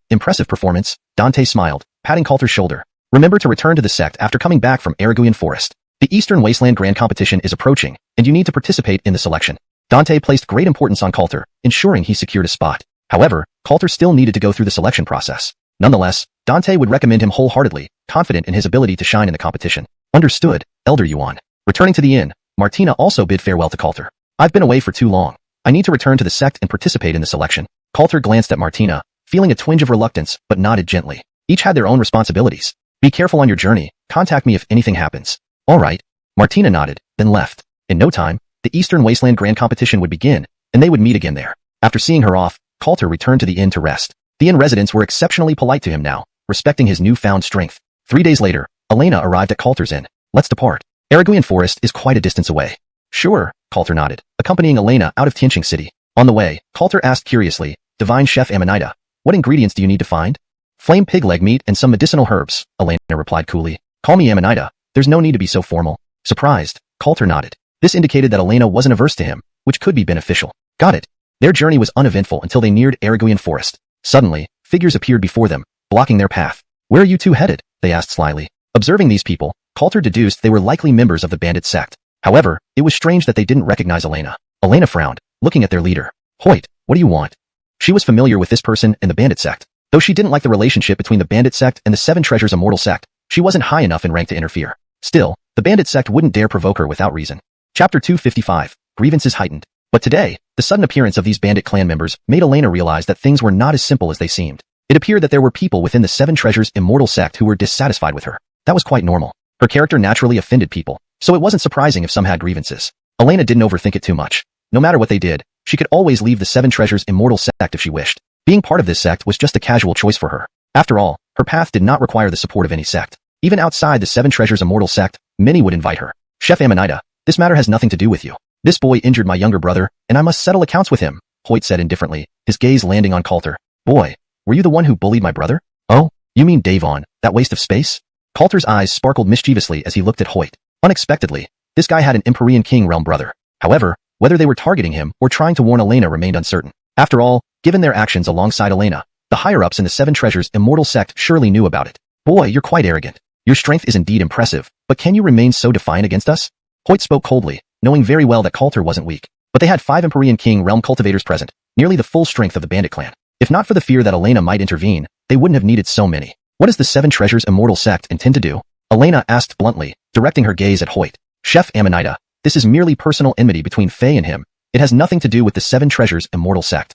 Impressive performance, Dante smiled, patting Coulter's shoulder. Remember to return to the sect after coming back from Araguian Forest. The Eastern Wasteland Grand Competition is approaching, and you need to participate in the selection. Dante placed great importance on Coulter, ensuring he secured a spot. However, Coulter still needed to go through the selection process. Nonetheless, Dante would recommend him wholeheartedly, confident in his ability to shine in the competition. Understood, Elder Yuan. Returning to the inn, Martina also bid farewell to Coulter. I've been away for too long. I need to return to the sect and participate in the selection. Coulter glanced at Martina, feeling a twinge of reluctance, but nodded gently. Each had their own responsibilities. Be careful on your journey. Contact me if anything happens. All right. Martina nodded, then left. In no time, the Eastern Wasteland Grand Competition would begin, and they would meet again there. After seeing her off, Coulter returned to the inn to rest. The inn residents were exceptionally polite to him now, respecting his newfound strength. 3 days later, Elena arrived at Coulter's inn. Let's depart. Araguian Forest is quite a distance away. Sure, Coulter nodded, accompanying Elena out of Tianxing City. On the way, Coulter asked curiously, Divine Chef Amanita, what ingredients do you need to find? Flame pig leg meat and some medicinal herbs, Elena replied coolly. Call me Amanita, there's no need to be so formal. Surprised, Coulter nodded. This indicated that Elena wasn't averse to him, which could be beneficial. Got it. Their journey was uneventful until they neared Araguian Forest. Suddenly, figures appeared before them, blocking their path. Where are you two headed? They asked slyly. Observing these people, Coulter deduced they were likely members of the bandit sect. However, it was strange that they didn't recognize Elena. Elena frowned, looking at their leader. Hoyt, what do you want? She was familiar with this person and the bandit sect. Though she didn't like the relationship between the bandit sect and the Seven Treasures Immortal sect, she wasn't high enough in rank to interfere. Still, the bandit sect wouldn't dare provoke her without reason. Chapter 255. Grievances heightened. But today, the sudden appearance of these bandit clan members made Elena realize that things were not as simple as they seemed. It appeared that there were people within the Seven Treasures Immortal sect who were dissatisfied with her. That was quite normal. Her character naturally offended people, so it wasn't surprising if some had grievances. Elena didn't overthink it too much. No matter what they did, she could always leave the Seven Treasures Immortal sect if she wished. Being part of this sect was just a casual choice for her. After all, her path did not require the support of any sect. Even outside the Seven Treasures Immortal sect, many would invite her. Chef Amanita, this matter has nothing to do with you. This boy injured my younger brother, and I must settle accounts with him, Hoyt said indifferently, his gaze landing on Coulter. Boy, were you the one who bullied my brother? Oh, you mean Davon, that waste of space? Coulter's eyes sparkled mischievously as he looked at Hoyt. Unexpectedly, this guy had an Empyrean King realm brother. However, whether they were targeting him or trying to warn Elena remained uncertain. After all, given their actions alongside Elena, the higher-ups in the Seven Treasures Immortal sect surely knew about it. Boy, you're quite arrogant. Your strength is indeed impressive, but can you remain so defiant against us? Hoyt spoke coldly, knowing very well that Coulter wasn't weak. But they had 5 Empyrean King realm cultivators present, nearly the full strength of the bandit clan. If not for the fear that Elena might intervene, they wouldn't have needed so many. What does the Seven Treasures Immortal sect intend to do? Elena asked bluntly, directing her gaze at Hoyt. Chef Amanita, this is merely personal enmity between Faye and him. It has nothing to do with the Seven Treasures Immortal sect.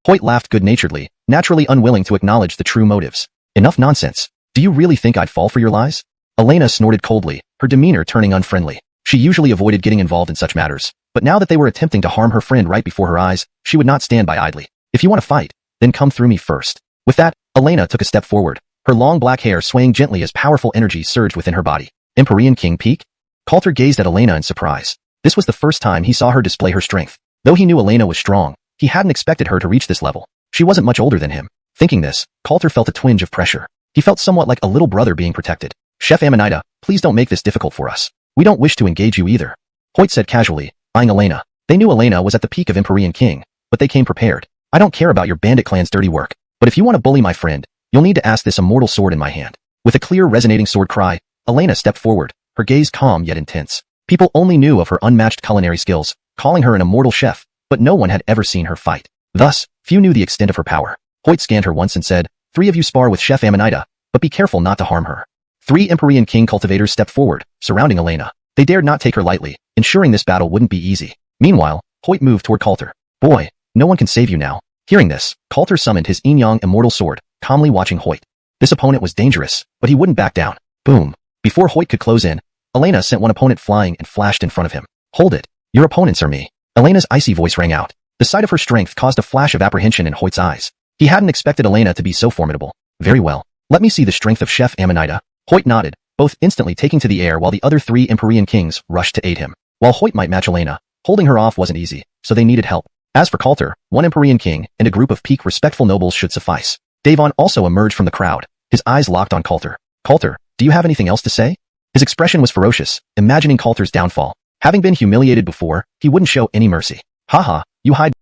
Hoyt laughed good-naturedly, naturally unwilling to acknowledge the true motives. Enough nonsense. Do you really think I'd fall for your lies? Elena snorted coldly, her demeanor turning unfriendly. She usually avoided getting involved in such matters, but now that they were attempting to harm her friend right before her eyes, she would not stand by idly. If you want to fight, then come through me first. With that, Elena took a step forward, her long black hair swaying gently as powerful energy surged within her body. Empyrean King peak? Coulter gazed at Elena in surprise. This was the first time he saw her display her strength. Though he knew Elena was strong, he hadn't expected her to reach this level. She wasn't much older than him. Thinking this, Coulter felt a twinge of pressure. He felt somewhat like a little brother being protected. Chef Amanita, please don't make this difficult for us. We don't wish to engage you either. Hoyt said casually, eyeing Elena. They knew Elena was at the peak of Empyrean King, but they came prepared. I don't care about your bandit clan's dirty work, but if you want to bully my friend, you'll need to ask this immortal sword in my hand. With a clear resonating sword cry, Elena stepped forward, her gaze calm yet intense. People only knew of her unmatched culinary skills, calling her an immortal chef, but no one had ever seen her fight. Thus, few knew the extent of her power. Hoyt scanned her once and said, 3 of you spar with Chef Amanita, but be careful not to harm her. 3 Empyrean King cultivators stepped forward, surrounding Elena. They dared not take her lightly, ensuring this battle wouldn't be easy. Meanwhile, Hoyt moved toward Coulter. Boy, no one can save you now. Hearing this, Coulter summoned his Yin-Yang immortal sword, calmly watching Hoyt. This opponent was dangerous, but he wouldn't back down. Boom. Before Hoyt could close in, Elena sent one opponent flying and flashed in front of him. Hold it. Your opponents are me. Elena's icy voice rang out. The sight of her strength caused a flash of apprehension in Hoyt's eyes. He hadn't expected Elena to be so formidable. Very well. Let me see the strength of Chef Amanita. Hoyt nodded, both instantly taking to the air while the other 3 Empyrean Kings rushed to aid him. While Hoyt might match Elena, holding her off wasn't easy, so they needed help. As for Coulter, 1 Empyrean King and a group of peak respectful nobles should suffice. Davon also emerged from the crowd, his eyes locked on Coulter. Coulter, do you have anything else to say? His expression was ferocious, imagining Coulter's downfall. Having been humiliated before, he wouldn't show any mercy. Haha, you hide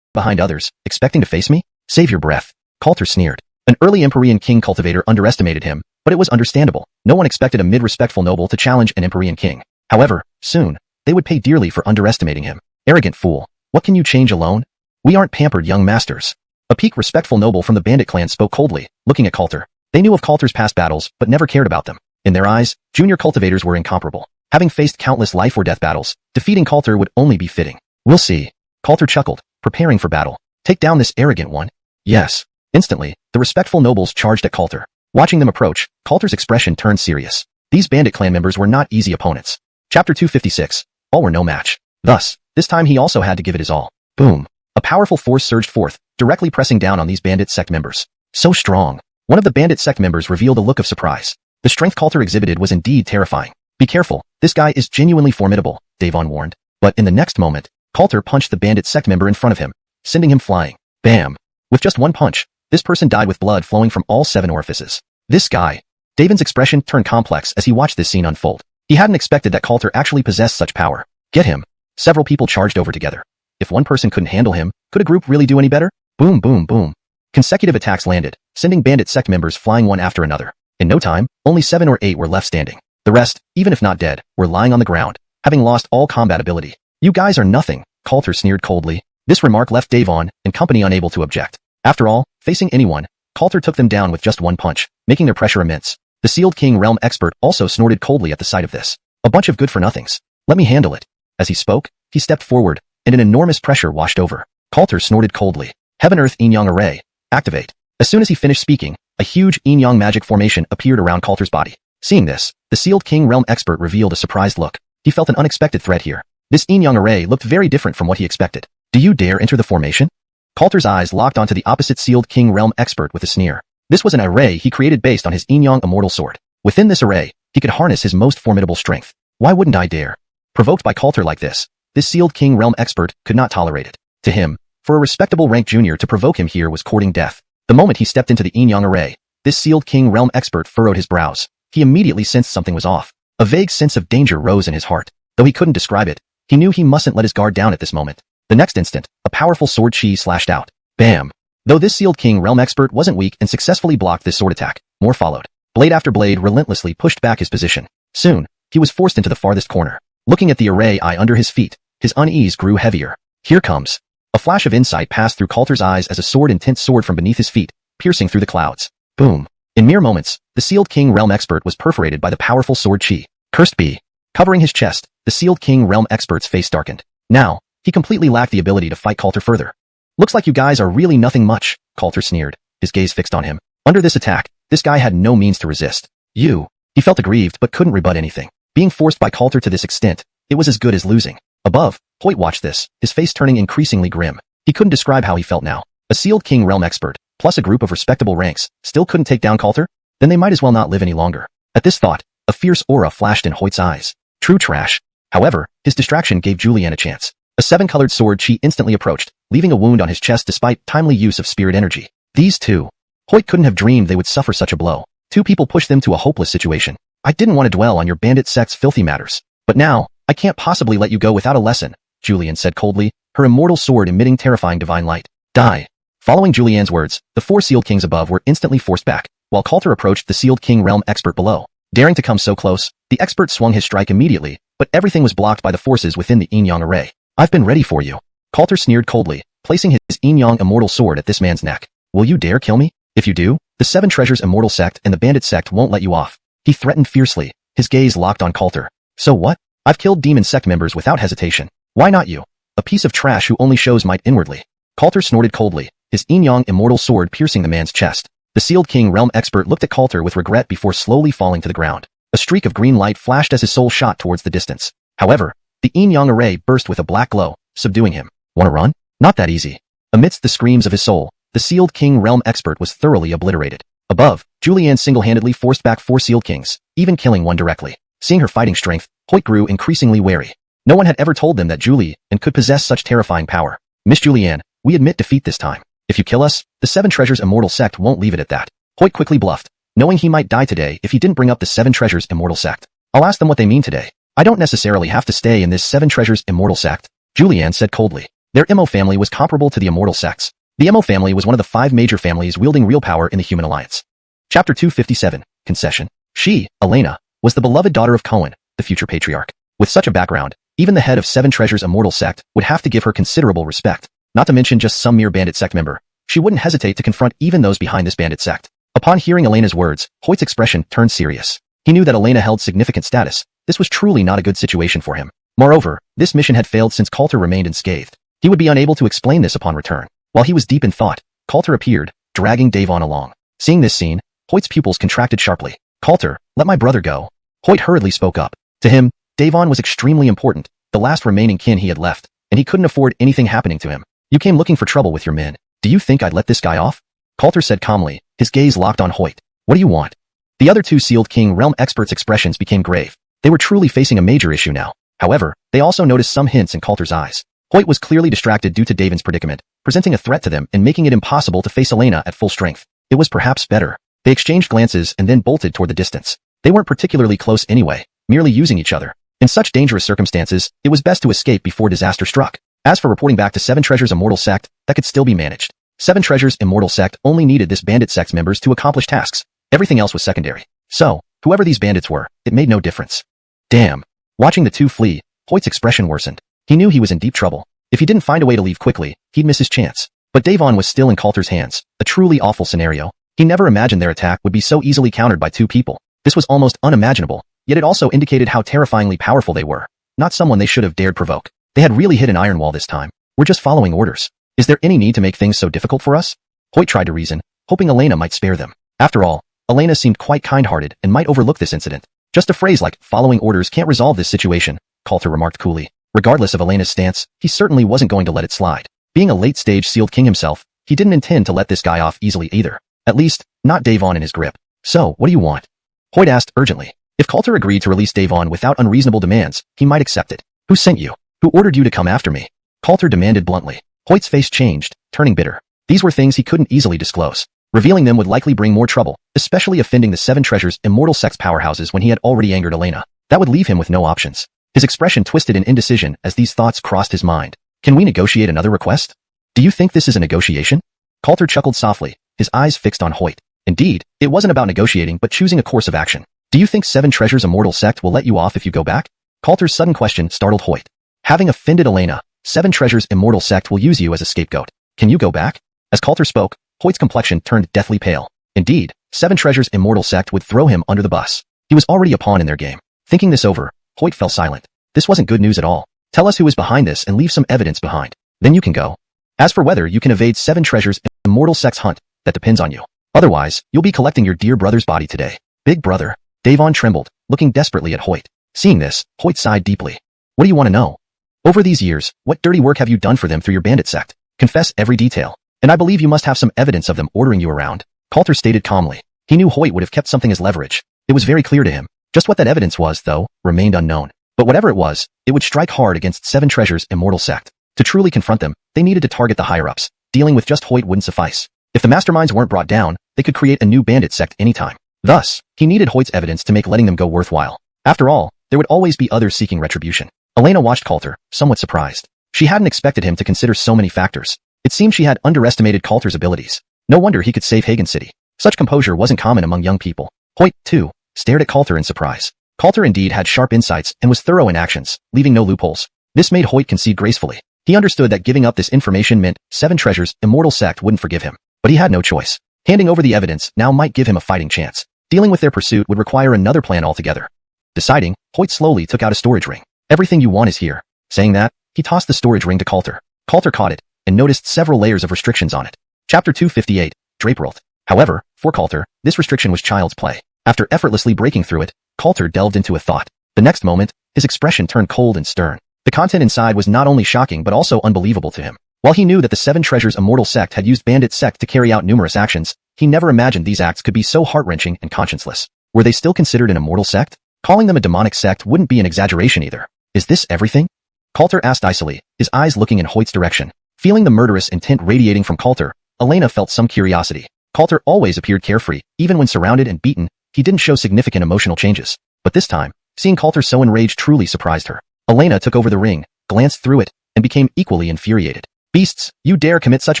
behind others, expecting to face me? Save your breath. Coulter sneered. An early Empyrean King cultivator underestimated him, but it was understandable. No one expected a mid-respectful noble to challenge an Empyrean King. However, soon, they would pay dearly for underestimating him. Arrogant fool. What can you change alone? We aren't pampered young masters. A peak respectful noble from the bandit clan spoke coldly, looking at Coulter. They knew of Coulter's past battles, but never cared about them. In their eyes, junior cultivators were incomparable. Having faced countless life-or-death battles, defeating Coulter would only be fitting. We'll see. Coulter chuckled, preparing for battle. Take down this arrogant one. Yes. Instantly, the respectful nobles charged at Coulter. Watching them approach, Coulter's expression turned serious. These bandit clan members were not easy opponents. Chapter 256. All were no match. Thus, this time he also had to give it his all. Boom. A powerful force surged forth, directly pressing down on these bandit sect members. So strong. One of the bandit sect members revealed a look of surprise. The strength Coulter exhibited was indeed terrifying. Be careful, this guy is genuinely formidable, Davon warned. But in the next moment, Coulter punched the bandit sect member in front of him, sending him flying. Bam. With just one punch, this person died with blood flowing from all 7 orifices. This guy. Davon's expression turned complex as he watched this scene unfold. He hadn't expected that Coulter actually possessed such power. Get him. Several people charged over together. If one person couldn't handle him, could a group really do any better? Boom, boom, boom. Consecutive attacks landed, sending bandit sect members flying one after another. In no time, only 7 or 8 were left standing. The rest, even if not dead, were lying on the ground, having lost all combat ability. You guys are nothing, Coulter sneered coldly. This remark left Davon and company unable to object. After all, facing anyone, Coulter took them down with just one punch, making their pressure immense. The Sealed King Realm expert also snorted coldly at the sight of this. A bunch of good-for-nothings. Let me handle it. As he spoke, he stepped forward, and an enormous pressure washed over. Coulter snorted coldly. Heaven Earth Yin-Yang Array. Activate. As soon as he finished speaking, a huge Yin-Yang magic formation appeared around Coulter's body. Seeing this, the Sealed King Realm expert revealed a surprised look. He felt an unexpected threat here. This Yin-Yang Array looked very different from what he expected. Do you dare enter the formation? Coulter's eyes locked onto the opposite Sealed King Realm expert with a sneer. This was an array he created based on his Yin-Yang Immortal Sword. Within this array, he could harness his most formidable strength. Why wouldn't I dare? Provoked by Coulter like this Sealed King Realm expert could not tolerate it. To him, for a respectable rank junior to provoke him here was courting death. The moment he stepped into the Yin-Yang array, this Sealed King Realm expert furrowed his brows. He immediately sensed something was off. A vague sense of danger rose in his heart. Though he couldn't describe it, he knew he mustn't let his guard down at this moment. The next instant, a powerful sword chi slashed out. Bam! Though this Sealed King Realm expert wasn't weak and successfully blocked this sword attack, more followed. Blade after blade relentlessly pushed back his position. Soon, he was forced into the farthest corner. Looking at the array under his feet, his unease grew heavier. Here comes. A flash of insight passed through Coulter's eyes as a sword-intense sword from beneath his feet, piercing through the clouds. Boom. In mere moments, the Sealed King Realm expert was perforated by the powerful sword chi. Cursed be. Covering his chest, the Sealed King Realm expert's face darkened. Now, he completely lacked the ability to fight Coulter further. Looks like you guys are really nothing much, Coulter sneered, his gaze fixed on him. Under this attack, this guy had no means to resist. He felt aggrieved but couldn't rebut anything. Being forced by Coulter to this extent, it was as good as losing. Above, Hoyt watched this, his face turning increasingly grim. He couldn't describe how he felt now. A Sealed King Realm expert, plus a group of respectable ranks, still couldn't take down Coulter? Then they might as well not live any longer. At this thought, a fierce aura flashed in Hoyt's eyes. True trash. However, his distraction gave Julian a chance. A seven-colored sword chi instantly approached, leaving a wound on his chest despite timely use of spirit energy. These two. Hoyt couldn't have dreamed they would suffer such a blow. Two people pushed them to a hopeless situation. I didn't want to dwell on your bandit sect's filthy matters. But now, I can't possibly let you go without a lesson, Julian said coldly, her immortal sword emitting terrifying divine light. Die. Following Julian's words, the four Sealed Kings above were instantly forced back, while Coulter approached the Sealed King Realm expert below. Daring to come so close, the expert swung his strike immediately, but everything was blocked by the forces within the Yin-Yang array. I've been ready for you. Coulter sneered coldly, placing his Yin-Yang immortal sword at this man's neck. Will you dare kill me? If you do, the Seven Treasures Immortal Sect and the Bandit Sect won't let you off. He threatened fiercely, his gaze locked on Coulter. So what? I've killed Demon Sect members without hesitation. Why not you? A piece of trash who only shows might inwardly. Coulter snorted coldly, his Yin-Yang immortal sword piercing the man's chest. The Sealed King Realm expert looked at Coulter with regret before slowly falling to the ground. A streak of green light flashed as his soul shot towards the distance. However, the Yin-Yang array burst with a black glow, subduing him. Wanna run? Not that easy. Amidst the screams of his soul, the Sealed King Realm expert was thoroughly obliterated. Above, Julianne single-handedly forced back four Sealed Kings, even killing one directly. Seeing her fighting strength, Hoyt grew increasingly wary. No one had ever told them that Julianne could possess such terrifying power. Miss Julianne, we admit defeat this time. If you kill us, the Seven Treasures Immortal Sect won't leave it at that. Hoyt quickly bluffed, knowing he might die today if he didn't bring up the Seven Treasures Immortal Sect. I'll ask them what they mean today. I don't necessarily have to stay in this Seven Treasures Immortal Sect, Julianne said coldly. Their Emo family was comparable to the Immortal Sects. The Emo family was one of the 5 major families wielding real power in the Human Alliance. Chapter 257, Concession. She, Elena, was the beloved daughter of Cohen, the future patriarch. With such a background, even the head of Seven Treasures Immortal Sect would have to give her considerable respect, not to mention just some mere bandit sect member. She wouldn't hesitate to confront even those behind this bandit sect. Upon hearing Elena's words, Hoyt's expression turned serious. He knew that Elena held significant status. This was truly not a good situation for him. Moreover, this mission had failed since Coulter remained unscathed. He would be unable to explain this upon return. While he was deep in thought, Coulter appeared, dragging Davon along. Seeing this scene, Hoyt's pupils contracted sharply. Coulter, let my brother go. Hoyt hurriedly spoke up. To him, Davon was extremely important, the last remaining kin he had left, and he couldn't afford anything happening to him. You came looking for trouble with your men. Do you think I'd let this guy off? Coulter said calmly, his gaze locked on Hoyt. What do you want? The other two Sealed King Realm experts' expressions became grave. They were truly facing a major issue now. However, they also noticed some hints in Coulter's eyes. Hoyt was clearly distracted due to Davon's predicament, presenting a threat to them and making it impossible to face Elena at full strength. It was perhaps better. They exchanged glances and then bolted toward the distance. They weren't particularly close anyway, merely using each other. In such dangerous circumstances, it was best to escape before disaster struck. As for reporting back to Seven Treasures Immortal Sect, that could still be managed. Seven Treasures Immortal Sect only needed this bandit sect's members to accomplish tasks. Everything else was secondary. So, whoever these bandits were, it made no difference. Damn. Watching the two flee, Hoyt's expression worsened. He knew he was in deep trouble. If he didn't find a way to leave quickly, he'd miss his chance. But Davon was still in Coulter's hands, a truly awful scenario. He never imagined their attack would be so easily countered by two people. This was almost unimaginable, yet it also indicated how terrifyingly powerful they were. Not someone they should have dared provoke. They had really hit an iron wall this time. We're just following orders. Is there any need to make things so difficult for us? Hoyt tried to reason, hoping Elena might spare them. After all, Elena seemed quite kind-hearted and might overlook this incident. Just a phrase like, following orders can't resolve this situation, Coulter remarked coolly. Regardless of Elena's stance, he certainly wasn't going to let it slide. Being a late-stage sealed king himself, he didn't intend to let this guy off easily either. At least, not Davon in his grip. So, what do you want? Hoyt asked urgently. If Coulter agreed to release Davon without unreasonable demands, he might accept it. Who sent you? Who ordered you to come after me? Coulter demanded bluntly. Hoyt's face changed, turning bitter. These were things he couldn't easily disclose. Revealing them would likely bring more trouble, especially offending the Seven Treasures' immortal sex powerhouses when he had already angered Elena. That would leave him with no options. His expression twisted in indecision as these thoughts crossed his mind. Can we negotiate another request? Do you think this is a negotiation? Coulter chuckled softly, his eyes fixed on Hoyt. Indeed, it wasn't about negotiating but choosing a course of action. Do you think Seven Treasures' immortal sect will let you off if you go back? Coulter's sudden question startled Hoyt. Having offended Elena, Seven Treasures' immortal sect will use you as a scapegoat. Can you go back? As Coulter spoke, Hoyt's complexion turned deathly pale. Indeed, Seven Treasures' immortal sect would throw him under the bus. He was already a pawn in their game. Thinking this over, Hoyt fell silent. This wasn't good news at all. Tell us who is behind this and leave some evidence behind. Then you can go. As for whether you can evade Seven Treasures' immortal sect's hunt, that depends on you. Otherwise, you'll be collecting your dear brother's body today. Big brother. Davon trembled, looking desperately at Hoyt. Seeing this, Hoyt sighed deeply. What do you want to know? Over these years, what dirty work have you done for them through your bandit sect? Confess every detail. And I believe you must have some evidence of them ordering you around. Coulter stated calmly. He knew Hoyt would have kept something as leverage. It was very clear to him. Just what that evidence was, though, remained unknown. But whatever it was, it would strike hard against Seven Treasures' immortal sect. To truly confront them, they needed to target the higher-ups. Dealing with just Hoyt wouldn't suffice. If the masterminds weren't brought down, they could create a new bandit sect anytime. Thus, he needed Hoyt's evidence to make letting them go worthwhile. After all, there would always be others seeking retribution. Elena watched Coulter, somewhat surprised. She hadn't expected him to consider so many factors. It seemed she had underestimated Coulter's abilities. No wonder he could save Hagen City. Such composure wasn't common among young people. Hoyt, too, stared at Coulter in surprise. Coulter indeed had sharp insights and was thorough in actions, leaving no loopholes. This made Hoyt concede gracefully. He understood that giving up this information meant Seven Treasures' immortal sect wouldn't forgive him. But he had no choice. Handing over the evidence now might give him a fighting chance. Dealing with their pursuit would require another plan altogether. Deciding, Hoyt slowly took out a storage ring. Everything you want is here. Saying that, he tossed the storage ring to Coulter. Coulter caught it, and noticed several layers of restrictions on it. Chapter 258, Draperalt. However, for Coulter, this restriction was child's play. After effortlessly breaking through it, Coulter delved into a thought. The next moment, his expression turned cold and stern. The content inside was not only shocking but also unbelievable to him. While he knew that the Seven Treasures' immortal sect had used Bandit Sect to carry out numerous actions, he never imagined these acts could be so heart-wrenching and conscienceless. Were they still considered an immortal sect? Calling them a demonic sect wouldn't be an exaggeration either. Is this everything? Coulter asked icily, his eyes looking in Hoyt's direction. Feeling the murderous intent radiating from Coulter, Elena felt some curiosity. Coulter always appeared carefree, even when surrounded and beaten, he didn't show significant emotional changes. But this time, seeing Coulter so enraged truly surprised her. Elena took over the ring, glanced through it, and became equally infuriated. Beasts, you dare commit such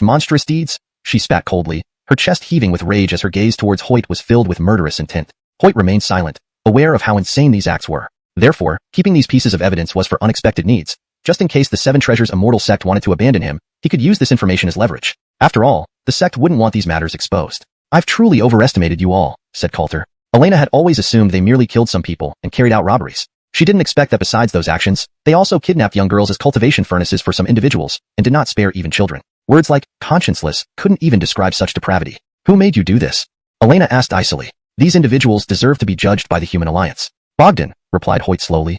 monstrous deeds? She spat coldly, her chest heaving with rage as her gaze towards Hoyt was filled with murderous intent. Hoyt remained silent, aware of how insane these acts were. Therefore, keeping these pieces of evidence was for unexpected needs. Just in case the Seven Treasures' immortal sect wanted to abandon him, he could use this information as leverage. After all, the sect wouldn't want these matters exposed. I've truly overestimated you all, said Coulter. Elena had always assumed they merely killed some people and carried out robberies. She didn't expect that besides those actions, they also kidnapped young girls as cultivation furnaces for some individuals, and did not spare even children. Words like conscienceless couldn't even describe such depravity. Who made you do this? Elena asked icily. These individuals deserve to be judged by the Human Alliance. Bogdan, replied Hoyt slowly.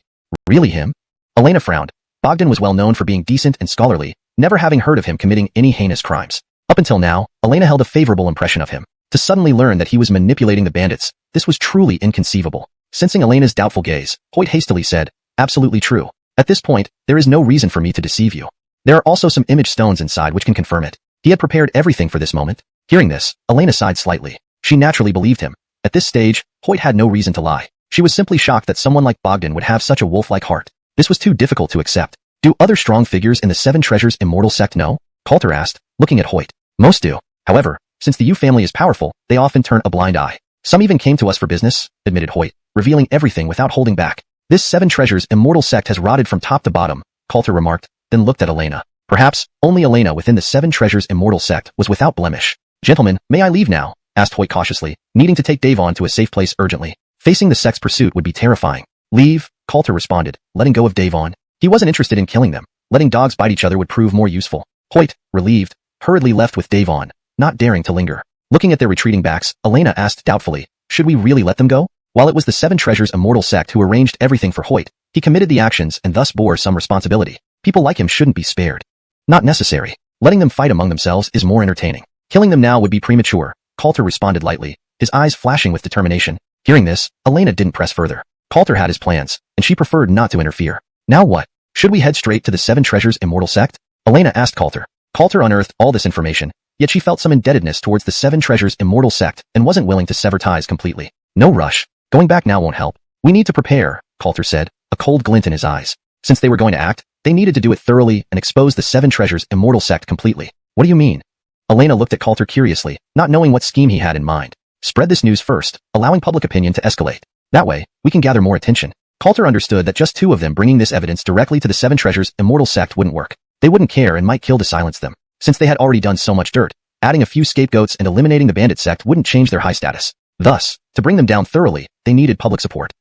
Really him? Elena frowned. Bogdan was well known for being decent and scholarly, never having heard of him committing any heinous crimes. Up until now, Elena held a favorable impression of him. To suddenly learn that he was manipulating the bandits, this was truly inconceivable. Sensing Elena's doubtful gaze, Hoyt hastily said, absolutely true. At this point, there is no reason for me to deceive you. There are also some image stones inside which can confirm it. He had prepared everything for this moment. Hearing this, Elena sighed slightly. She naturally believed him. At this stage, Hoyt had no reason to lie. She was simply shocked that someone like Bogdan would have such a wolf-like heart. This was too difficult to accept. Do other strong figures in the Seven Treasures' immortal sect know? Coulter asked, looking at Hoyt. Most do. However, since the Yu family is powerful, they often turn a blind eye. Some even came to us for business, admitted Hoyt, revealing everything without holding back. This Seven Treasures' immortal sect has rotted from top to bottom, Coulter remarked, then looked at Elena. Perhaps, only Elena within the Seven Treasures' immortal sect was without blemish. Gentlemen, may I leave now? asked Hoyt cautiously, needing to take Davon to a safe place urgently. Facing the sex pursuit would be terrifying. Leave, Coulter responded, letting go of Davon. He wasn't interested in killing them. Letting dogs bite each other would prove more useful. Hoyt, relieved, hurriedly left with Davon, not daring to linger. Looking at their retreating backs, Elena asked doubtfully, should we really let them go? While it was the Seven Treasures immortal sect who arranged everything for Hoyt, he committed the actions and thus bore some responsibility. People like him shouldn't be spared. Not necessary. Letting them fight among themselves is more entertaining. Killing them now would be premature, Coulter responded lightly, his eyes flashing with determination. Hearing this, Elena didn't press further. Coulter had his plans, and she preferred not to interfere. Now what? Should we head straight to the Seven Treasures immortal sect? Elena asked Coulter. Coulter unearthed all this information, yet she felt some indebtedness towards the Seven Treasures immortal sect and wasn't willing to sever ties completely. No rush. Going back now won't help. We need to prepare, Coulter said, a cold glint in his eyes. Since they were going to act, they needed to do it thoroughly and expose the Seven Treasures immortal sect completely. What do you mean? Elena looked at Coulter curiously, not knowing what scheme he had in mind. Spread this news first, allowing public opinion to escalate. That way, we can gather more attention. Coulter understood that just two of them bringing this evidence directly to the Seven Treasures immortal sect wouldn't work. They wouldn't care and might kill to silence them. Since they had already done so much dirt, adding a few scapegoats and eliminating the bandit sect wouldn't change their high status. Thus, to bring them down thoroughly, they needed public support.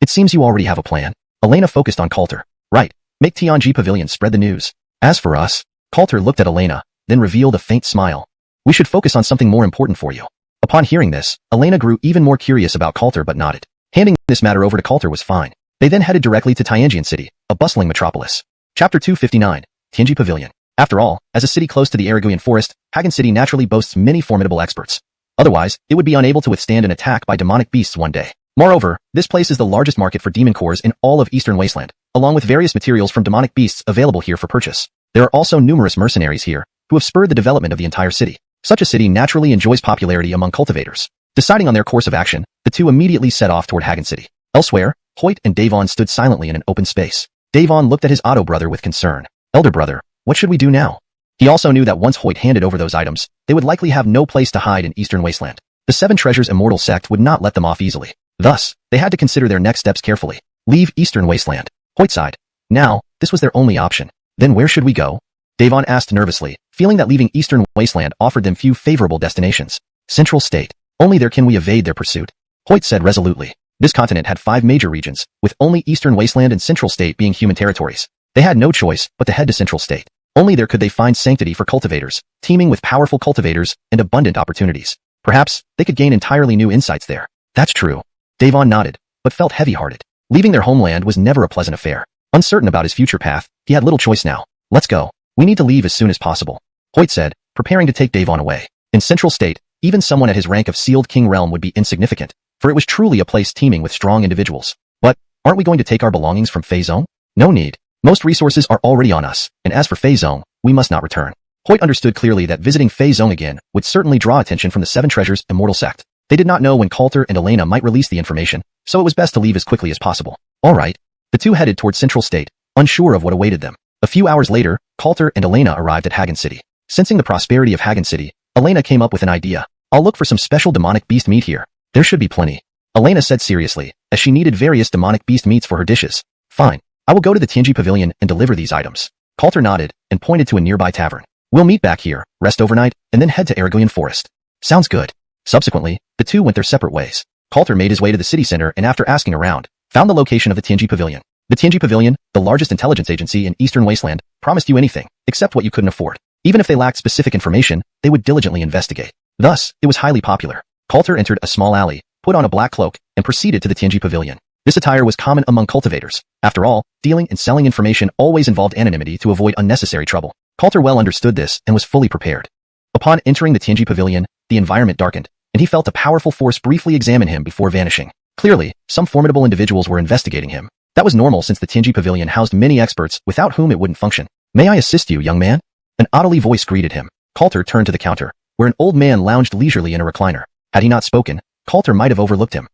It seems you already have a plan. Elena focused on Coulter. Right. Make Tianji Pavilion spread the news. As for us, Coulter looked at Elena, then revealed a faint smile. We should focus on something more important for you. Upon hearing this, Elena grew even more curious about Coulter but nodded. Handing this matter over to Coulter was fine. They then headed directly to Tianjian City, a bustling metropolis. Chapter 259, Tianji Pavilion. After all, as a city close to the Araguian forest, Hagen City naturally boasts many formidable experts. Otherwise, it would be unable to withstand an attack by demonic beasts one day. Moreover, this place is the largest market for demon cores in all of Eastern Wasteland, along with various materials from demonic beasts available here for purchase. There are also numerous mercenaries here, who have spurred the development of the entire city. Such a city naturally enjoys popularity among cultivators. Deciding on their course of action, the two immediately set off toward Hagen City. Elsewhere, Hoyt and Davon stood silently in an open space. Davon looked at his Otto brother with concern. Elder brother, what should we do now? He also knew that once Hoyt handed over those items, they would likely have no place to hide in Eastern Wasteland. The Seven Treasures immortal sect would not let them off easily. Thus, they had to consider their next steps carefully. Leave Eastern Wasteland. Hoyt sighed. Now, this was their only option. Then where should we go? Davon asked nervously, feeling that leaving Eastern Wasteland offered them few favorable destinations. Central State. Only there can we evade their pursuit. Hoyt said resolutely. This continent had 5 major regions, with only Eastern Wasteland and Central State being human territories. They had no choice but to head to Central State. Only there could they find sanctity for cultivators, teeming with powerful cultivators and abundant opportunities. Perhaps, they could gain entirely new insights there. That's true. Davon nodded, but felt heavy-hearted. Leaving their homeland was never a pleasant affair. Uncertain about his future path, he had little choice now. Let's go. We need to leave as soon as possible, Hoyt said, preparing to take Davon away. In Central State, even someone at his rank of Sealed King Realm would be insignificant, for it was truly a place teeming with strong individuals. But, aren't we going to take our belongings from Fei Zong? No need. Most resources are already on us, and as for Fei Zong, we must not return. Hoyt understood clearly that visiting Fei Zong again would certainly draw attention from the Seven Treasures immortal sect. They did not know when Coulter and Elena might release the information, so it was best to leave as quickly as possible. Alright. The two headed toward Central State, unsure of what awaited them. A few hours later, Coulter and Elena arrived at Hagen City. Sensing the prosperity of Hagen City, Elena came up with an idea. I'll look for some special demonic beast meat here. There should be plenty. Elena said seriously, as she needed various demonic beast meats for her dishes. Fine. I will go to the Tianji Pavilion and deliver these items. Coulter nodded and pointed to a nearby tavern. We'll meet back here, rest overnight, and then head to Araguian Forest. Sounds good. Subsequently, the two went their separate ways. Coulter made his way to the city center and after asking around, found the location of the Tianji Pavilion. The Tianji Pavilion, the largest intelligence agency in Eastern Wasteland, promised you anything, except what you couldn't afford. Even if they lacked specific information, they would diligently investigate. Thus, it was highly popular. Coulter entered a small alley, put on a black cloak, and proceeded to the Tianji Pavilion. This attire was common among cultivators. After all, dealing and selling information always involved anonymity to avoid unnecessary trouble. Coulter well understood this and was fully prepared. Upon entering the Tianji Pavilion, the environment darkened, and he felt a powerful force briefly examine him before vanishing. Clearly, some formidable individuals were investigating him. That was normal since the Tianji Pavilion housed many experts without whom it wouldn't function. May I assist you, young man? An oddly voice greeted him. Coulter turned to the counter, where an old man lounged leisurely in a recliner. Had he not spoken, Coulter might have overlooked him.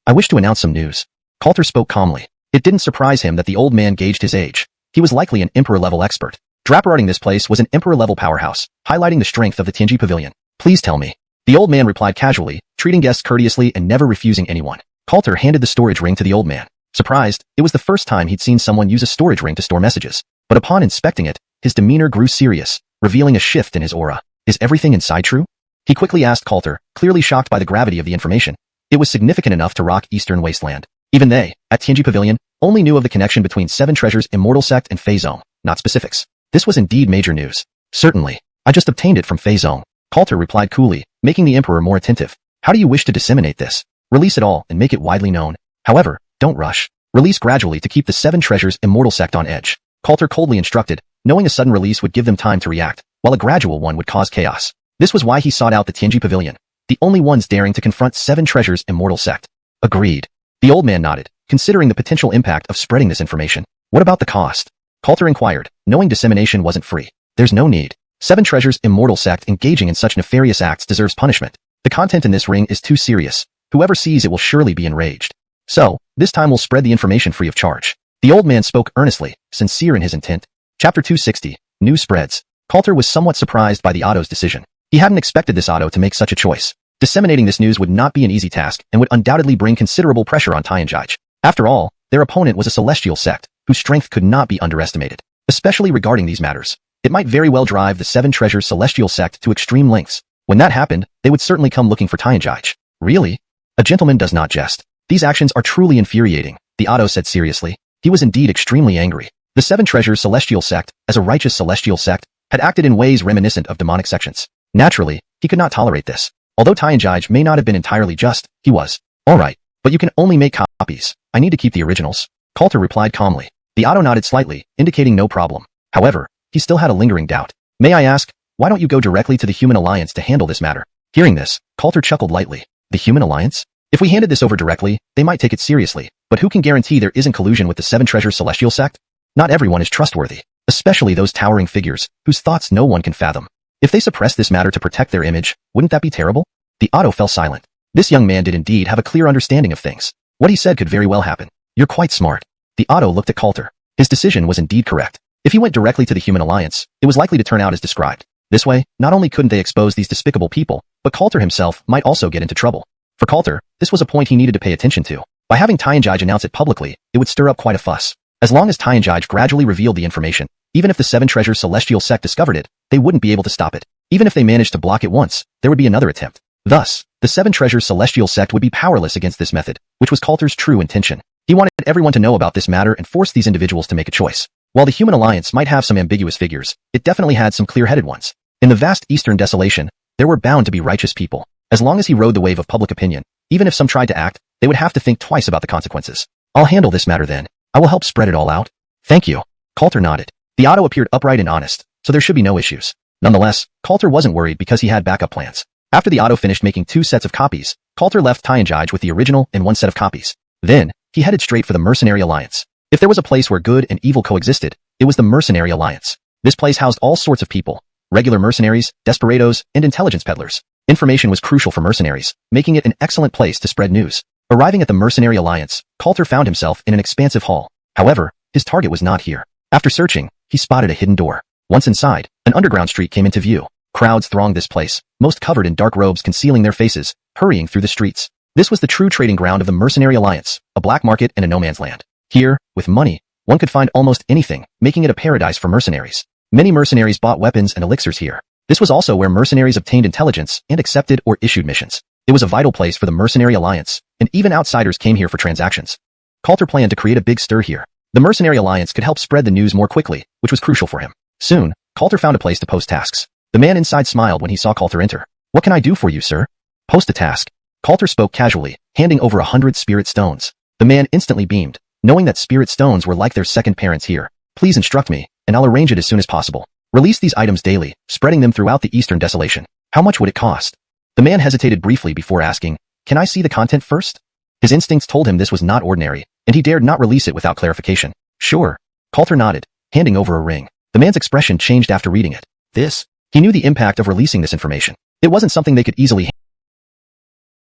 I wish to announce some news. Coulter spoke calmly. It didn't surprise him that the old man gauged his age. He was likely an emperor-level expert. Draperizing this place was an emperor-level powerhouse, highlighting the strength of the Tianji Pavilion. Please tell me. The old man replied casually, treating guests courteously and never refusing anyone. Coulter handed the storage ring to the old man. Surprised, it was the first time he'd seen someone use a storage ring to store messages. But upon inspecting it, his demeanor grew serious, revealing a shift in his aura. Is everything inside true? He quickly asked Coulter, clearly shocked by the gravity of the information. It was significant enough to rock Eastern Wasteland. Even they, at Tianji Pavilion, only knew of the connection between Seven Treasures' immortal sect and Fei Zong, not specifics. This was indeed major news. Certainly. I just obtained it from Fei Zong. Coulter replied coolly, making the Emperor more attentive. How do you wish to disseminate this? Release it all and make it widely known. However, don't rush. Release gradually to keep the Seven Treasures' immortal sect on edge. Coulter coldly instructed, knowing a sudden release would give them time to react, while a gradual one would cause chaos. This was why he sought out the Tianji Pavilion, the only ones daring to confront Seven Treasures' immortal sect. Agreed. The old man nodded, considering the potential impact of spreading this information. What about the cost? Coulter inquired, knowing dissemination wasn't free. There's no need. Seven Treasures' immortal sect engaging in such nefarious acts deserves punishment. The content in this ring is too serious. Whoever sees it will surely be enraged. So, this time we'll spread the information free of charge. The old man spoke earnestly, sincere in his intent. Chapter 260, News Spreads. Coulter was somewhat surprised by the Otto's decision. He hadn't expected this Otto to make such a choice. Disseminating this news would not be an easy task and would undoubtedly bring considerable pressure on Tianjai. After all, their opponent was a celestial sect, whose strength could not be underestimated. Especially regarding these matters. It might very well drive the Seven Treasures celestial sect to extreme lengths. When that happened, they would certainly come looking for Tianjai. Really? A gentleman does not jest. These actions are truly infuriating, the Otto said seriously. He was indeed extremely angry. The Seven Treasures celestial sect, as a righteous celestial sect, had acted in ways reminiscent of demonic sections. Naturally, he could not tolerate this. Although Tianjai may not have been entirely just, he was. Alright, but you can only make copies. I need to keep the originals. Coulter replied calmly. The Otto nodded slightly, indicating no problem. However, he still had a lingering doubt. May I ask, why don't you go directly to the Human Alliance to handle this matter? Hearing this, Coulter chuckled lightly. The Human Alliance? If we handed this over directly, they might take it seriously, but who can guarantee there isn't collusion with the Seven Treasures celestial sect? Not everyone is trustworthy, especially those towering figures, whose thoughts no one can fathom. If they suppress this matter to protect their image, wouldn't that be terrible? The Otto fell silent. This young man did indeed have a clear understanding of things. What he said could very well happen. You're quite smart. The Otto looked at Coulter. His decision was indeed correct. If he went directly to the Human Alliance, it was likely to turn out as described. This way, not only couldn't they expose these despicable people, but Coulter himself might also get into trouble. For Coulter, this was a point he needed to pay attention to. By having Tianjai announce it publicly, it would stir up quite a fuss. As long as Tianjai gradually revealed the information, even if the Seven Treasures celestial sect discovered it, they wouldn't be able to stop it. Even if they managed to block it once, there would be another attempt. Thus, the Seven Treasures celestial sect would be powerless against this method, which was Coulter's true intention. He wanted everyone to know about this matter and force these individuals to make a choice. While the Human Alliance might have some ambiguous figures, it definitely had some clear-headed ones. In the vast Eastern desolation, there were bound to be righteous people. As long as he rode the wave of public opinion, even if some tried to act, they would have to think twice about the consequences. I'll handle this matter then. I will help spread it all out. Thank you. Coulter nodded. The Otto appeared upright and honest, so there should be no issues. Nonetheless, Coulter wasn't worried because he had backup plans. After the Otto finished making 2 sets of copies, Coulter left Tianjai with the original and 1 set of copies. Then, he headed straight for the Mercenary Alliance. If there was a place where good and evil coexisted, it was the Mercenary Alliance. This place housed all sorts of people, regular mercenaries, desperados, and intelligence peddlers. Information was crucial for mercenaries, making it an excellent place to spread news. Arriving at the Mercenary Alliance, Coulter found himself in an expansive hall. However, his target was not here. After searching, he spotted a hidden door. Once inside, an underground street came into view. Crowds thronged this place, most covered in dark robes concealing their faces, hurrying through the streets. This was the true trading ground of the Mercenary Alliance, a black market and a no-man's land. Here, with money, one could find almost anything, making it a paradise for mercenaries. Many mercenaries bought weapons and elixirs here. This was also where mercenaries obtained intelligence and accepted or issued missions. It was a vital place for the Mercenary Alliance, and even outsiders came here for transactions. Coulter planned to create a big stir here. The Mercenary Alliance could help spread the news more quickly, which was crucial for him. Soon, Coulter found a place to post tasks. The man inside smiled when he saw Coulter enter. What can I do for you, sir? Post a task. Coulter spoke casually, handing over 100 spirit stones. The man instantly beamed, knowing that spirit stones were like their second parents here. Please instruct me, and I'll arrange it as soon as possible. Release these items daily, spreading them throughout the Eastern Desolation. How much would it cost? The man hesitated briefly before asking, can I see the content first? His instincts told him this was not ordinary, and he dared not release it without clarification. Sure. Coulter nodded, handing over a ring. The man's expression changed after reading it. He knew the impact of releasing this information. It wasn't something they could easily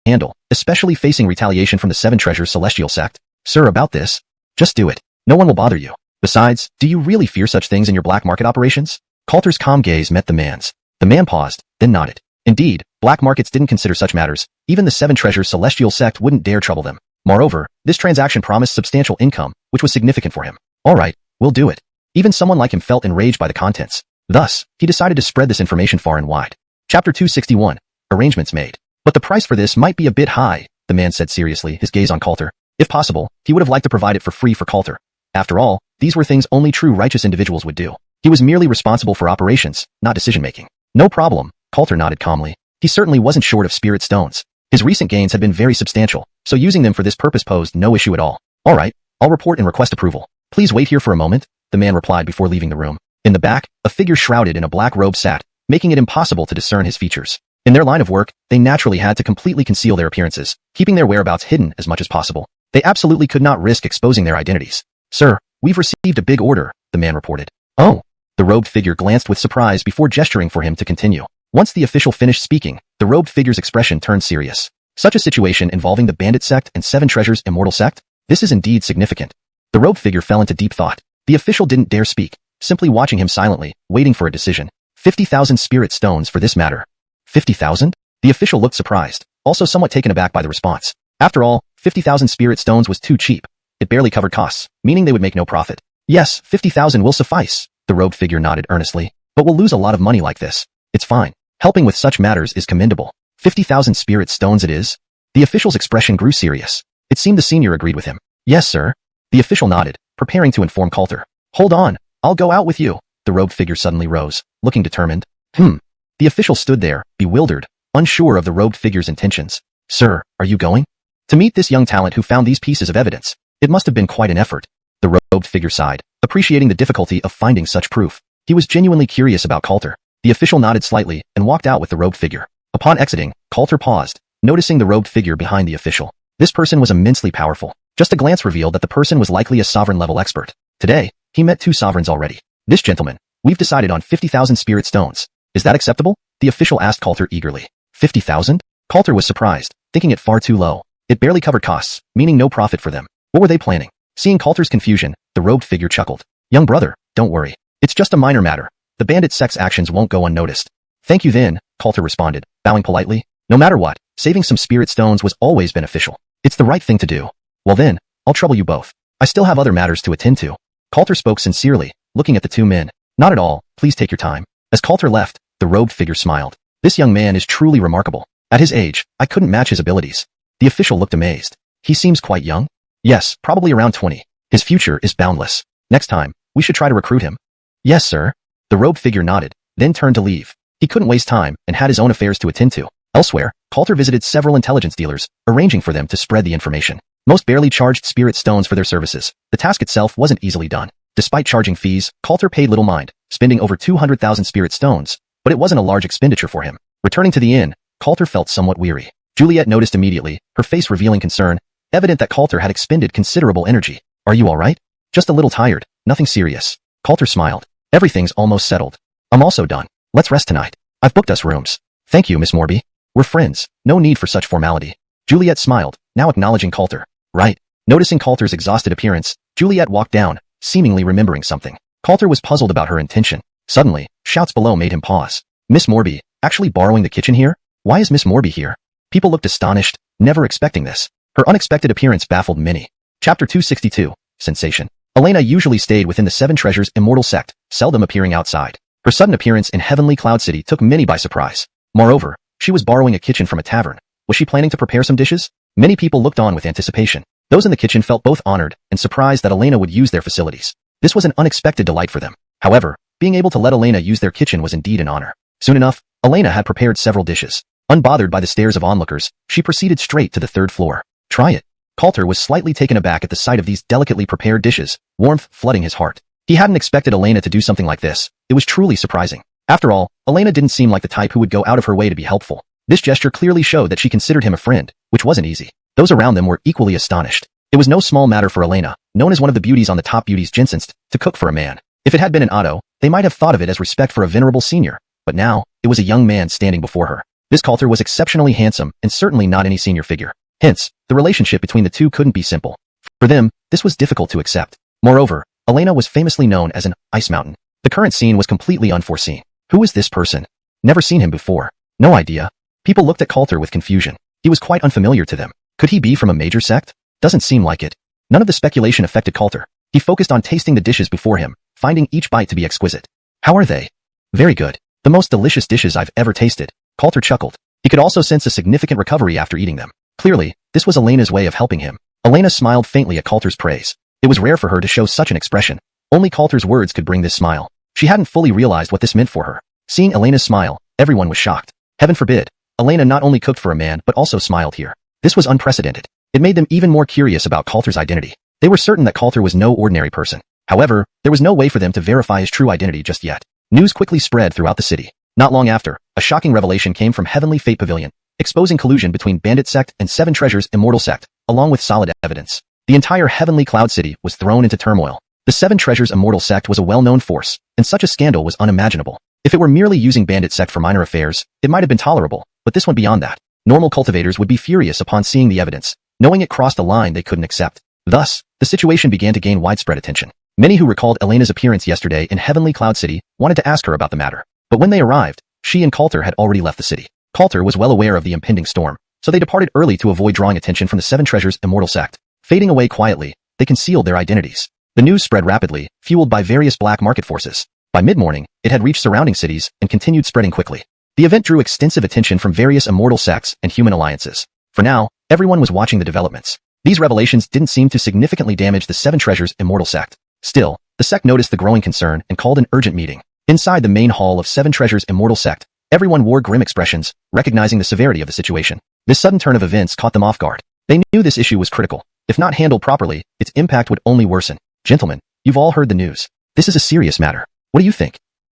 handle, especially facing retaliation from the Seven Treasures celestial sect. Sir, about this? Just do it. No one will bother you. Besides, do you really fear such things in your black market operations? Coulter's calm gaze met the man's. The man paused, then nodded. Indeed, black markets didn't consider such matters. Even the Seven Treasures celestial sect wouldn't dare trouble them. Moreover, this transaction promised substantial income, which was significant for him. Alright, we'll do it. Even someone like him felt enraged by the contents. Thus, he decided to spread this information far and wide. Chapter 261. Arrangements made. But the price for this might be a bit high, the man said seriously, his gaze on Coulter. If possible, he would have liked to provide it for free for Coulter. After all, these were things only true righteous individuals would do. He was merely responsible for operations, not decision-making. No problem, Coulter nodded calmly. He certainly wasn't short of spirit stones. His recent gains had been very substantial, so using them for this purpose posed no issue at all. All right, I'll report and request approval. Please wait here for a moment, the man replied before leaving the room. In the back, a figure shrouded in a black robe sat, making it impossible to discern his features. In their line of work, they naturally had to completely conceal their appearances, keeping their whereabouts hidden as much as possible. They absolutely could not risk exposing their identities. Sir, we've received a big order, the man reported. Oh. The robed figure glanced with surprise before gesturing for him to continue. Once the official finished speaking, the robed figure's expression turned serious. Such a situation involving the bandit sect and 7 treasures immortal sect? This is indeed significant. The robed figure fell into deep thought. The official didn't dare speak, simply watching him silently, waiting for a decision. 50,000 spirit stones for this matter. 50,000? The official looked surprised, also somewhat taken aback by the response. After all, 50,000 spirit stones was too cheap. It barely covered costs, meaning they would make no profit. Yes, 50,000 will suffice, the robed figure nodded earnestly. But we'll lose a lot of money like this. It's fine. Helping with such matters is commendable. 50,000 spirit stones it is? The official's expression grew serious. It seemed the senior agreed with him. Yes, sir. The official nodded, preparing to inform Coulter. Hold on, I'll go out with you. The robed figure suddenly rose, looking determined. The official stood there, bewildered, unsure of the robed figure's intentions. Sir, are you going? To meet this young talent who found these pieces of evidence, it must have been quite an effort. The robed figure sighed, appreciating the difficulty of finding such proof. He was genuinely curious about Coulter. The official nodded slightly and walked out with the robed figure. Upon exiting, Coulter paused, noticing the robed figure behind the official. This person was immensely powerful. Just a glance revealed that the person was likely a sovereign-level expert. Today, he met 2 sovereigns already. This gentleman, we've decided on 50,000 spirit stones. Is that acceptable? The official asked Coulter eagerly. 50,000? Coulter was surprised, thinking it far too low. It barely covered costs, meaning no profit for them. What were they planning? Seeing Coulter's confusion, the robed figure chuckled. Young brother, don't worry. It's just a minor matter. The bandit sect's actions won't go unnoticed. Thank you then, Coulter responded, bowing politely. No matter what, saving some spirit stones was always beneficial. It's the right thing to do. Well then, I'll trouble you both. I still have other matters to attend to. Coulter spoke sincerely, looking at the 2 men. Not at all, please take your time. As Coulter left, the robed figure smiled. This young man is truly remarkable. At his age, I couldn't match his abilities. The official looked amazed. He seems quite young. Yes, probably around 20. His future is boundless. Next time, we should try to recruit him. Yes, sir. The robed figure nodded, then turned to leave. He couldn't waste time and had his own affairs to attend to. Elsewhere, Coulter visited several intelligence dealers, arranging for them to spread the information. Most barely charged spirit stones for their services. The task itself wasn't easily done. Despite charging fees, Coulter paid little mind, spending over 200,000 spirit stones, but it wasn't a large expenditure for him. Returning to the inn, Coulter felt somewhat weary. Juliet noticed immediately, her face revealing concern, evident that Coulter had expended considerable energy. Are you all right? Just a little tired, nothing serious. Coulter smiled. Everything's almost settled. I'm also done. Let's rest tonight. I've booked us rooms. Thank you, Miss Morby. We're friends, no need for such formality. Juliet smiled, now acknowledging Coulter. Right. Noticing Coulter's exhausted appearance, Juliet walked down, seemingly remembering something. Coulter was puzzled about her intention. Suddenly, shouts below made him pause. Miss Morby, actually borrowing the kitchen here? Why is Miss Morby here? People looked astonished, never expecting this. Her unexpected appearance baffled many. Chapter 262. Sensation. Elena usually stayed within the 7 treasures immortal sect, seldom appearing outside. Her sudden appearance in Heavenly Cloud City took many by surprise. Moreover, she was borrowing a kitchen from a tavern. Was she planning to prepare some dishes? Many people looked on with anticipation. Those in the kitchen felt both honored and surprised that Elena would use their facilities. This was an unexpected delight for them. However, being able to let Elena use their kitchen was indeed an honor. Soon enough, Elena had prepared several dishes. Unbothered by the stares of onlookers, she proceeded straight to the 3rd floor. Try it. Coulter was slightly taken aback at the sight of these delicately prepared dishes, warmth flooding his heart. He hadn't expected Elena to do something like this. It was truly surprising. After all, Elena didn't seem like the type who would go out of her way to be helpful. This gesture clearly showed that she considered him a friend, which wasn't easy. Those around them were equally astonished. It was no small matter for Elena, known as one of the beauties on the top beauties Jensenst, to cook for a man. If it had been an Otto, they might have thought of it as respect for a venerable senior, but now, it was a young man standing before her. This Coulter was exceptionally handsome and certainly not any senior figure. Hence, the relationship between the two couldn't be simple. For them, this was difficult to accept. Moreover, Elena was famously known as an ice mountain. The current scene was completely unforeseen. Who was this person? Never seen him before. No idea. People looked at Coulter with confusion. He was quite unfamiliar to them. Could he be from a major sect? Doesn't seem like it. None of the speculation affected Coulter. He focused on tasting the dishes before him, finding each bite to be exquisite. How are they? Very good. The most delicious dishes I've ever tasted. Coulter chuckled. He could also sense a significant recovery after eating them. Clearly, this was Elena's way of helping him. Elena smiled faintly at Coulter's praise. It was rare for her to show such an expression. Only Coulter's words could bring this smile. She hadn't fully realized what this meant for her. Seeing Elena's smile, everyone was shocked. Heaven forbid. Elena not only cooked for a man but also smiled here. This was unprecedented. It made them even more curious about Coulter's identity. They were certain that Coulter was no ordinary person. However, there was no way for them to verify his true identity just yet. News quickly spread throughout the city. Not long after, a shocking revelation came from Heavenly Fate Pavilion, exposing collusion between Bandit Sect and Seven Treasures Immortal Sect, along with solid evidence. The entire Heavenly Cloud City was thrown into turmoil. The Seven Treasures Immortal Sect was a well-known force, and such a scandal was unimaginable. If it were merely using Bandit Sect for minor affairs, it might have been tolerable, but this went beyond that. Normal cultivators would be furious upon seeing the evidence, knowing it crossed a line they couldn't accept. Thus, the situation began to gain widespread attention. Many who recalled Elena's appearance yesterday in Heavenly Cloud City wanted to ask her about the matter. But when they arrived, she and Coulter had already left the city. Coulter was well aware of the impending storm, so they departed early to avoid drawing attention from the Seven Treasures Immortal Sect. Fading away quietly, they concealed their identities. The news spread rapidly, fueled by various black market forces. By mid-morning, it had reached surrounding cities and continued spreading quickly. The event drew extensive attention from various immortal sects and human alliances. For now, everyone was watching the developments. These revelations didn't seem to significantly damage the Seven Treasures Immortal Sect. Still, the sect noticed the growing concern and called an urgent meeting. Inside the main hall of Seven Treasures Immortal Sect, everyone wore grim expressions, recognizing the severity of the situation. This sudden turn of events caught them off guard. They knew this issue was critical. If not handled properly, its impact would only worsen. Gentlemen, you've all heard the news. This is a serious matter. What do you think?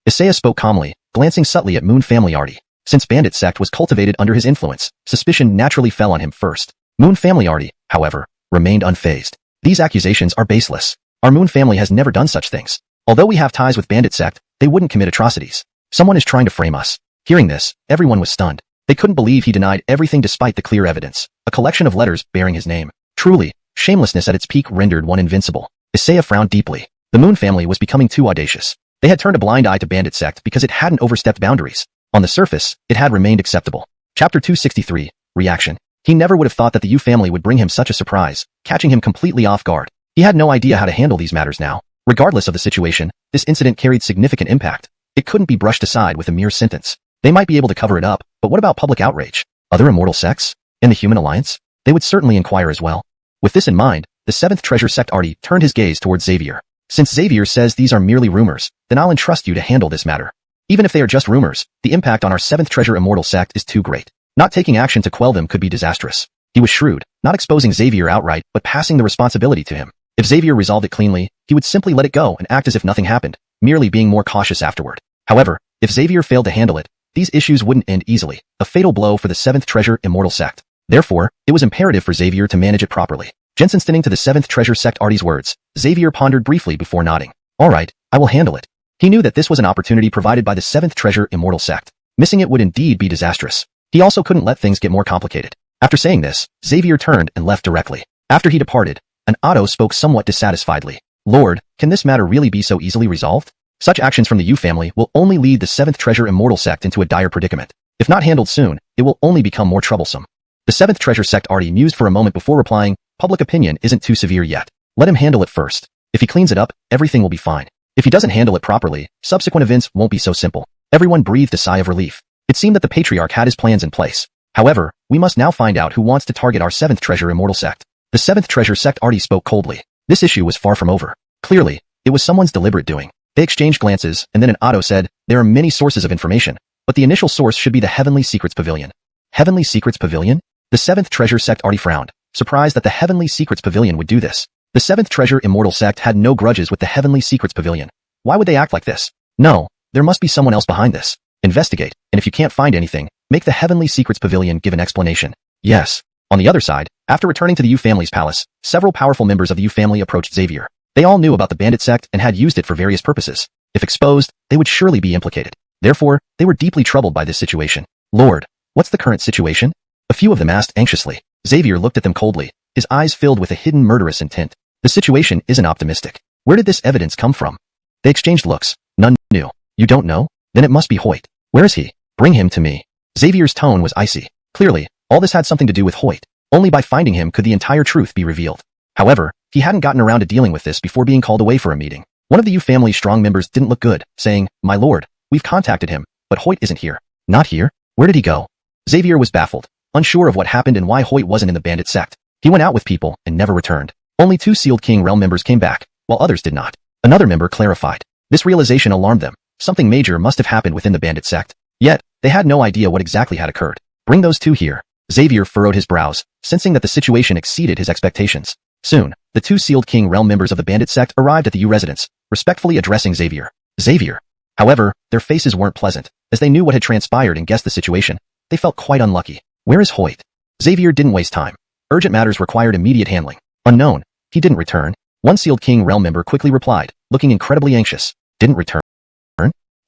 Xianxia spoke calmly, glancing subtly at Moon Family Artie. Since Bandit Sect was cultivated under his influence, suspicion naturally fell on him first. Moon Family Artie, however, remained unfazed. These accusations are baseless. Our Moon family has never done such things. Although we have ties with Bandit Sect, they wouldn't commit atrocities. Someone is trying to frame us. Hearing this, everyone was stunned. They couldn't believe he denied everything despite the clear evidence. A collection of letters bearing his name. Truly, shamelessness at its peak rendered one invincible. Xianxia frowned deeply. The Moon family was becoming too audacious. They had turned a blind eye to Bandit Sect because it hadn't overstepped boundaries. On the surface, it had remained acceptable. Chapter 263, Reaction. He never would have thought that the Yu family would bring him such a surprise, catching him completely off guard. He had no idea how to handle these matters now. Regardless of the situation, this incident carried significant impact. It couldn't be brushed aside with a mere sentence. They might be able to cover it up, but what about public outrage? Other immortal sects? In the human alliance? They would certainly inquire as well. With this in mind, the Seventh Treasure Sect Artie turned his gaze towards Xavier. Since Xavier says these are merely rumors, then I'll entrust you to handle this matter. Even if they are just rumors, the impact on our Seventh Treasure Immortal Sect is too great. Not taking action to quell them could be disastrous. He was shrewd, not exposing Xavier outright, but passing the responsibility to him. If Xavier resolved it cleanly, he would simply let it go and act as if nothing happened, merely being more cautious afterward. However, if Xavier failed to handle it, these issues wouldn't end easily, a fatal blow for the Seventh Treasure Immortal Sect. Therefore, it was imperative for Xavier to manage it properly. Jensen to the Seventh Treasure Sect Artie's words, Xavier pondered briefly before nodding. All right, I will handle it. He knew that this was an opportunity provided by the Seventh Treasure Immortal Sect. Missing it would indeed be disastrous. He also couldn't let things get more complicated. After saying this, Xavier turned and left directly. After he departed, an Otto spoke somewhat dissatisfiedly. Lord, can this matter really be so easily resolved? Such actions from the Yu family will only lead the Seventh Treasure Immortal Sect into a dire predicament. If not handled soon, it will only become more troublesome. The Seventh Treasure Sect Artie mused for a moment before replying, public opinion isn't too severe yet. Let him handle it first. If he cleans it up, everything will be fine. If he doesn't handle it properly, subsequent events won't be so simple. Everyone breathed a sigh of relief. It seemed that the Patriarch had his plans in place. However, we must now find out who wants to target our Seventh Treasure Immortal Sect. The Seventh Treasure Sect Artie spoke coldly. This issue was far from over. Clearly, it was someone's deliberate doing. They exchanged glances, and then an Otto said, there are many sources of information, but the initial source should be the Heavenly Secrets Pavilion. Heavenly Secrets Pavilion? The Seventh Treasure Sect Artie frowned, surprised that the Heavenly Secrets Pavilion would do this. The Seventh Treasure Immortal Sect had no grudges with the Heavenly Secrets Pavilion. Why would they act like this? No, there must be someone else behind this. Investigate, and if you can't find anything, make the Heavenly Secrets Pavilion give an explanation. Yes. On the other side, after returning to the Yu family's palace, several powerful members of the Yu family approached Xavier. They all knew about the Bandit Sect and had used it for various purposes. If exposed, they would surely be implicated. Therefore, they were deeply troubled by this situation. Lord, what's the current situation? A few of them asked anxiously. Xavier looked at them coldly, his eyes filled with a hidden murderous intent. The situation isn't optimistic. Where did this evidence come from? They exchanged looks. None knew. You don't know? Then it must be Hoyt. Where is he? Bring him to me. Xavier's tone was icy. Clearly, all this had something to do with Hoyt. Only by finding him could the entire truth be revealed. However, he hadn't gotten around to dealing with this before being called away for a meeting. One of the Yu family's strong members didn't look good, saying, My lord, we've contacted him, but Hoyt isn't here. Not here? Where did he go? Xavier was baffled, unsure of what happened and why Hoyt wasn't in the bandit sect. He went out with people and never returned. Only 2 sealed King Realm members came back, while others did not. Another member clarified. This realization alarmed them. Something major must have happened within the bandit sect. Yet, they had no idea what exactly had occurred. Bring those 2 here. Xavier furrowed his brows, sensing that the situation exceeded his expectations. Soon, the 2 sealed King Realm members of the bandit sect arrived at the U residence, respectfully addressing Xavier. Xavier. However, their faces weren't pleasant. As they knew what had transpired and guessed the situation, they felt quite unlucky. Where is Hoyt? Xavier didn't waste time. Urgent matters required immediate handling. Unknown. He didn't return. One sealed King Realm member quickly replied, looking incredibly anxious. Didn't return?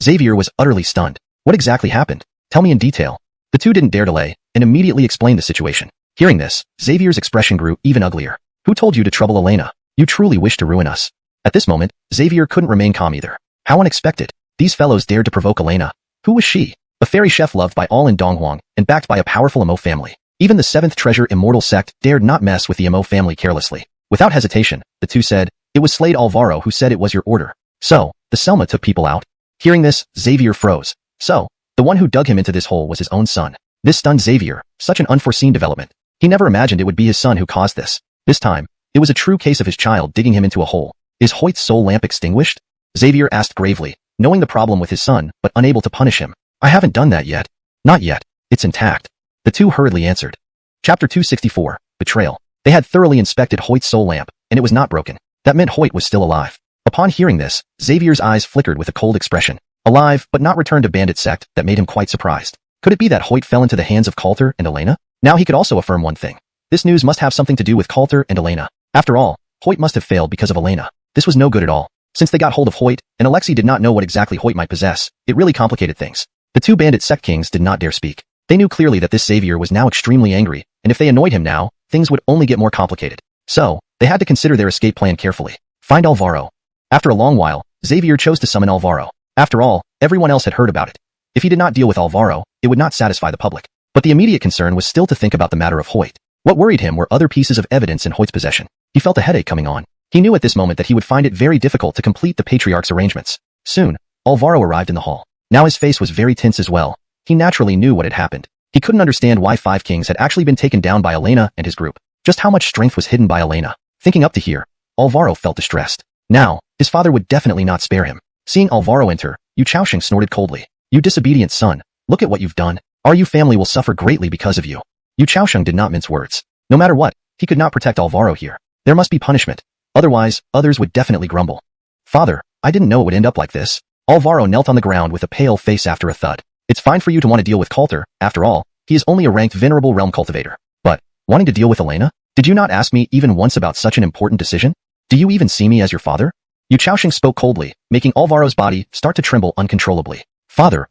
Xavier was utterly stunned. What exactly happened? Tell me in detail. The 2 didn't dare delay, and immediately explained the situation. Hearing this, Xavier's expression grew even uglier. Who told you to trouble Elena? You truly wish to ruin us. At this moment, Xavier couldn't remain calm either. How unexpected. These fellows dared to provoke Elena. Who was she? A fairy chef loved by all in donghua, and backed by a powerful Emo family. Even the 7th treasure immortal sect dared not mess with the Emo family carelessly. Without hesitation, the 2 said, it was Slade Alvaro who said it was your order. So, the Selma took people out? Hearing this, Xavier froze. So, the one who dug him into this hole was his own son. This stunned Xavier, such an unforeseen development. He never imagined it would be his son who caused this. This time, it was a true case of his child digging him into a hole. Is Hoyt's soul lamp extinguished? Xavier asked gravely, knowing the problem with his son, but unable to punish him. I haven't done that yet. Not yet. It's intact. The 2 hurriedly answered. Chapter 264, Betrayal. They had thoroughly inspected Hoyt's soul lamp, and it was not broken. That meant Hoyt was still alive. Upon hearing this, Xavier's eyes flickered with a cold expression. Alive, but not returned to bandit sect, that made him quite surprised. Could it be that Hoyt fell into the hands of Coulter and Elena? Now he could also affirm one thing. This news must have something to do with Coulter and Elena. After all, Hoyt must have failed because of Elena. This was no good at all. Since they got hold of Hoyt, and Alexei did not know what exactly Hoyt might possess, it really complicated things. The 2 bandit sect kings did not dare speak. They knew clearly that this Xavier was now extremely angry, and if they annoyed him now, things would only get more complicated. So, they had to consider their escape plan carefully. Find Alvaro. After a long while, Xavier chose to summon Alvaro. After all, everyone else had heard about it. If he did not deal with Alvaro, it would not satisfy the public. But the immediate concern was still to think about the matter of Hoyt. What worried him were other pieces of evidence in Hoyt's possession. He felt a headache coming on. He knew at this moment that he would find it very difficult to complete the patriarch's arrangements. Soon, Alvaro arrived in the hall. Now his face was very tense as well. He naturally knew what had happened. He couldn't understand why 5 kings had actually been taken down by Elena and his group. Just how much strength was hidden by Elena. Thinking up to here, Alvaro felt distressed. Now, his father would definitely not spare him. Seeing Alvaro enter, Xianxia snorted coldly. You disobedient son, look at what you've done. Our family will suffer greatly because of you. Xianxia did not mince words. No matter what, he could not protect Alvaro here. There must be punishment. Otherwise, others would definitely grumble. Father, I didn't know it would end up like this. Alvaro knelt on the ground with a pale face after a thud. It's fine for you to want to deal with Coulter, after all, he is only a ranked venerable realm cultivator. But, wanting to deal with Elena? Did you not ask me even once about such an important decision? Do you even see me as your father? Xianxia spoke coldly, making Alvaro's body start to tremble uncontrollably. Father,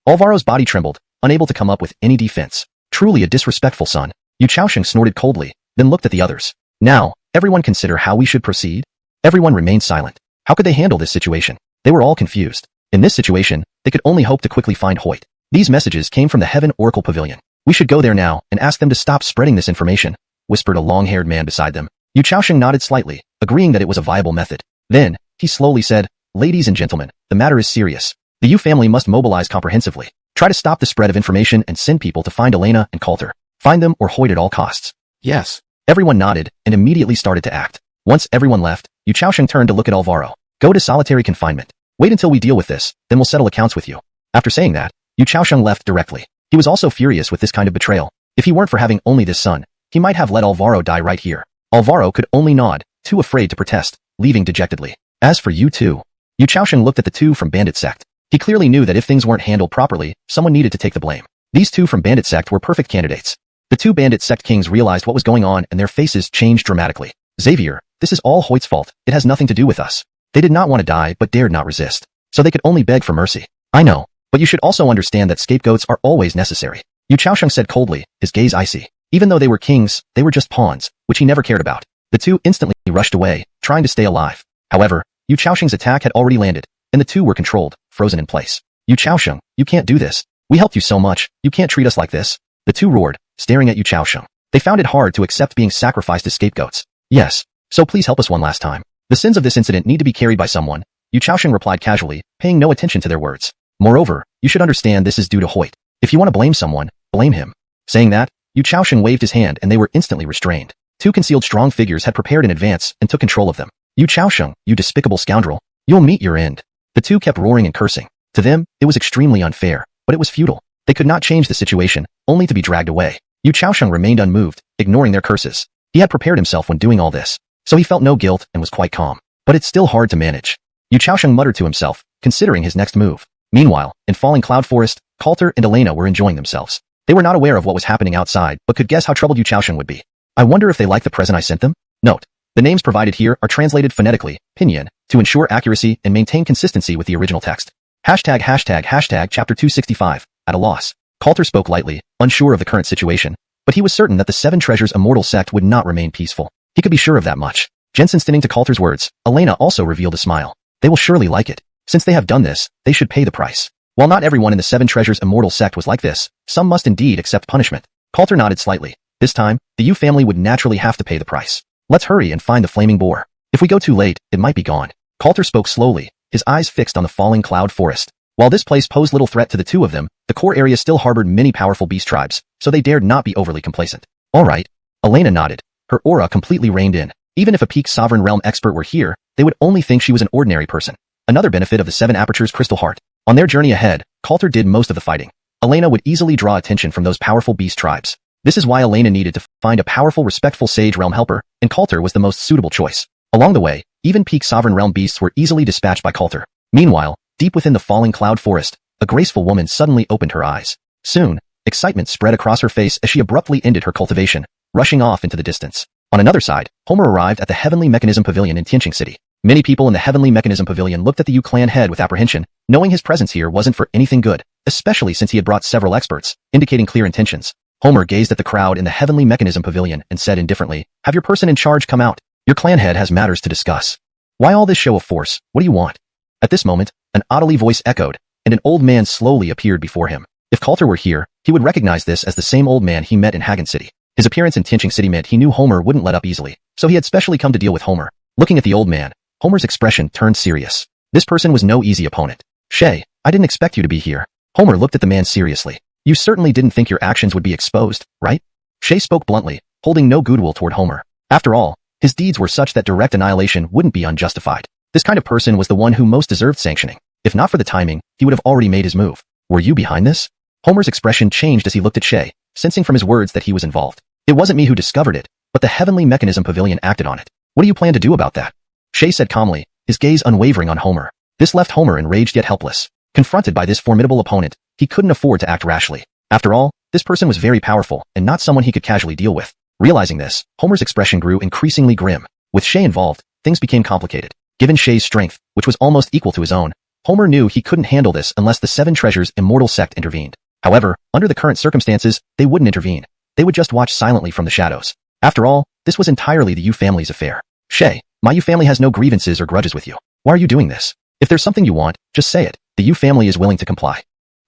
Alvaro's body trembled, unable to come up with any defense. Truly a disrespectful son. Xianxia snorted coldly, then looked at the others. Now, everyone consider how we should proceed? Everyone remained silent. How could they handle this situation? They were all confused. In this situation, they could only hope to quickly find Hoyt. These messages came from the Heaven Oracle Pavilion. We should go there now and ask them to stop spreading this information, whispered a long-haired man beside them. Xianxia nodded slightly, agreeing that it was a viable method. Then, he slowly said, Ladies and gentlemen, the matter is serious. The Yu family must mobilize comprehensively. Try to stop the spread of information and send people to find Elena and Coulter. Find them or Hoyt at all costs. Yes. Everyone nodded and immediately started to act. Once everyone left, Xianxia turned to look at Alvaro. Go to solitary confinement. Wait until we deal with this, then we'll settle accounts with you. After saying that, Xianxia left directly. He was also furious with this kind of betrayal. If he weren't for having only this son, he might have let Alvaro die right here. Alvaro could only nod, too afraid to protest, leaving dejectedly. As for you two, Xianxia looked at the 2 from Bandit Sect. He clearly knew that if things weren't handled properly, someone needed to take the blame. These 2 from Bandit Sect were perfect candidates. The 2 Bandit Sect kings realized what was going on and their faces changed dramatically. Xavier, this is all Hoyt's fault. It has nothing to do with us. They did not want to die but dared not resist. So they could only beg for mercy. I know, but you should also understand that scapegoats are always necessary. Xianxia said coldly, his gaze icy. Even though they were kings, they were just pawns, which he never cared about. The 2 instantly rushed away, trying to stay alive. However, Xianxia's attack had already landed, and the 2 were controlled, frozen in place. Xianxia, you can't do this. We helped you so much, you can't treat us like this. The 2 roared, staring at Xianxia. They found it hard to accept being sacrificed as scapegoats. Yes, so please help us one last time. The sins of this incident need to be carried by someone. Xianxia replied casually, paying no attention to their words. Moreover, you should understand this is due to Hoyt. If you want to blame someone, blame him. Saying that, Yu Chaosheng waved his hand and they were instantly restrained. Two concealed strong figures had prepared in advance and took control of them. Yu Chaosheng, you despicable scoundrel, you'll meet your end. The two kept roaring and cursing. To them, it was extremely unfair, but it was futile. They could not change the situation, only to be dragged away. Yu Chaosheng remained unmoved, ignoring their curses. He had prepared himself when doing all this, so he felt no guilt and was quite calm. But it's still hard to manage. Yu Chaosheng muttered to himself, considering his next move. Meanwhile, in Falling Cloud Forest, Coulter and Elena were enjoying themselves. They were not aware of what was happening outside, but could guess how troubled Yu Chaosheng would be. I wonder if they like the present I sent them? Note: the names provided here are translated phonetically, pinyin, to ensure accuracy and maintain consistency with the original text. Hashtag chapter 265, at a loss. Coulter spoke lightly, unsure of the current situation, but he was certain that the Seven Treasures Immortal sect would not remain peaceful. He could be sure of that much. Jensen stinning to Coulter's words, Elena also revealed a smile. They will surely like it. Since they have done this, they should pay the price. While not everyone in the Seven Treasures Immortal sect was like this, some must indeed accept punishment. Coulter nodded slightly. This time, the Yu family would naturally have to pay the price. Let's hurry and find the flaming boar. If we go too late, it might be gone. Coulter spoke slowly, his eyes fixed on the Falling Cloud Forest. While this place posed little threat to the two of them, the core area still harbored many powerful beast tribes, so they dared not be overly complacent. All right. Elena nodded. Her aura completely reined in. Even if a peak sovereign realm expert were here, they would only think she was an ordinary person. Another benefit of the Seven Apertures Crystal Heart. On their journey ahead, Coulter did most of the fighting. Elena would easily draw attention from those powerful beast tribes. This is why Elena needed to find a powerful, respectful Sage Realm helper, and Coulter was the most suitable choice. Along the way, even peak sovereign realm beasts were easily dispatched by Coulter. Meanwhile, deep within the Falling Cloud Forest, a graceful woman suddenly opened her eyes. Soon, excitement spread across her face as she abruptly ended her cultivation, rushing off into the distance. On another side, Homer arrived at the Heavenly Mechanism Pavilion in Xianxia City. Many people in the Heavenly Mechanism Pavilion looked at the Yu clan head with apprehension, knowing his presence here wasn't for anything good, especially since he had brought several experts, indicating clear intentions. Homer gazed at the crowd in the Heavenly Mechanism Pavilion and said indifferently, "Have your person in charge come out. Your clan head has matters to discuss." "Why all this show of force? What do you want?" At this moment, an oddly voice echoed, and an old man slowly appeared before him. If Coulter were here, he would recognize this as the same old man he met in Hagen City. His appearance in Xianxia City meant he knew Homer wouldn't let up easily, so he had specially come to deal with Homer. Looking at the old man, Homer's expression turned serious. This person was no easy opponent. "Shay, I didn't expect you to be here." Homer looked at the man seriously. "You certainly didn't think your actions would be exposed, right?" Shay spoke bluntly, holding no goodwill toward Homer. After all, his deeds were such that direct annihilation wouldn't be unjustified. This kind of person was the one who most deserved sanctioning. If not for the timing, he would have already made his move. "Were you behind this?" Homer's expression changed as he looked at Shay, sensing from his words that he was involved. "It wasn't me who discovered it, but the Heavenly Mechanism Pavilion acted on it. What do you plan to do about that?" Shay said calmly, his gaze unwavering on Homer. This left Homer enraged yet helpless. Confronted by this formidable opponent, he couldn't afford to act rashly. After all, this person was very powerful and not someone he could casually deal with. Realizing this, Homer's expression grew increasingly grim. With Shay involved, things became complicated. Given Shay's strength, which was almost equal to his own, Homer knew he couldn't handle this unless the Seven Treasures Immortal sect intervened. However, under the current circumstances, they wouldn't intervene. They would just watch silently from the shadows. After all, this was entirely the Yu family's affair. "Shay, my Yu family has no grievances or grudges with you. Why are you doing this? If there's something you want, just say it. The Yu family is willing to comply."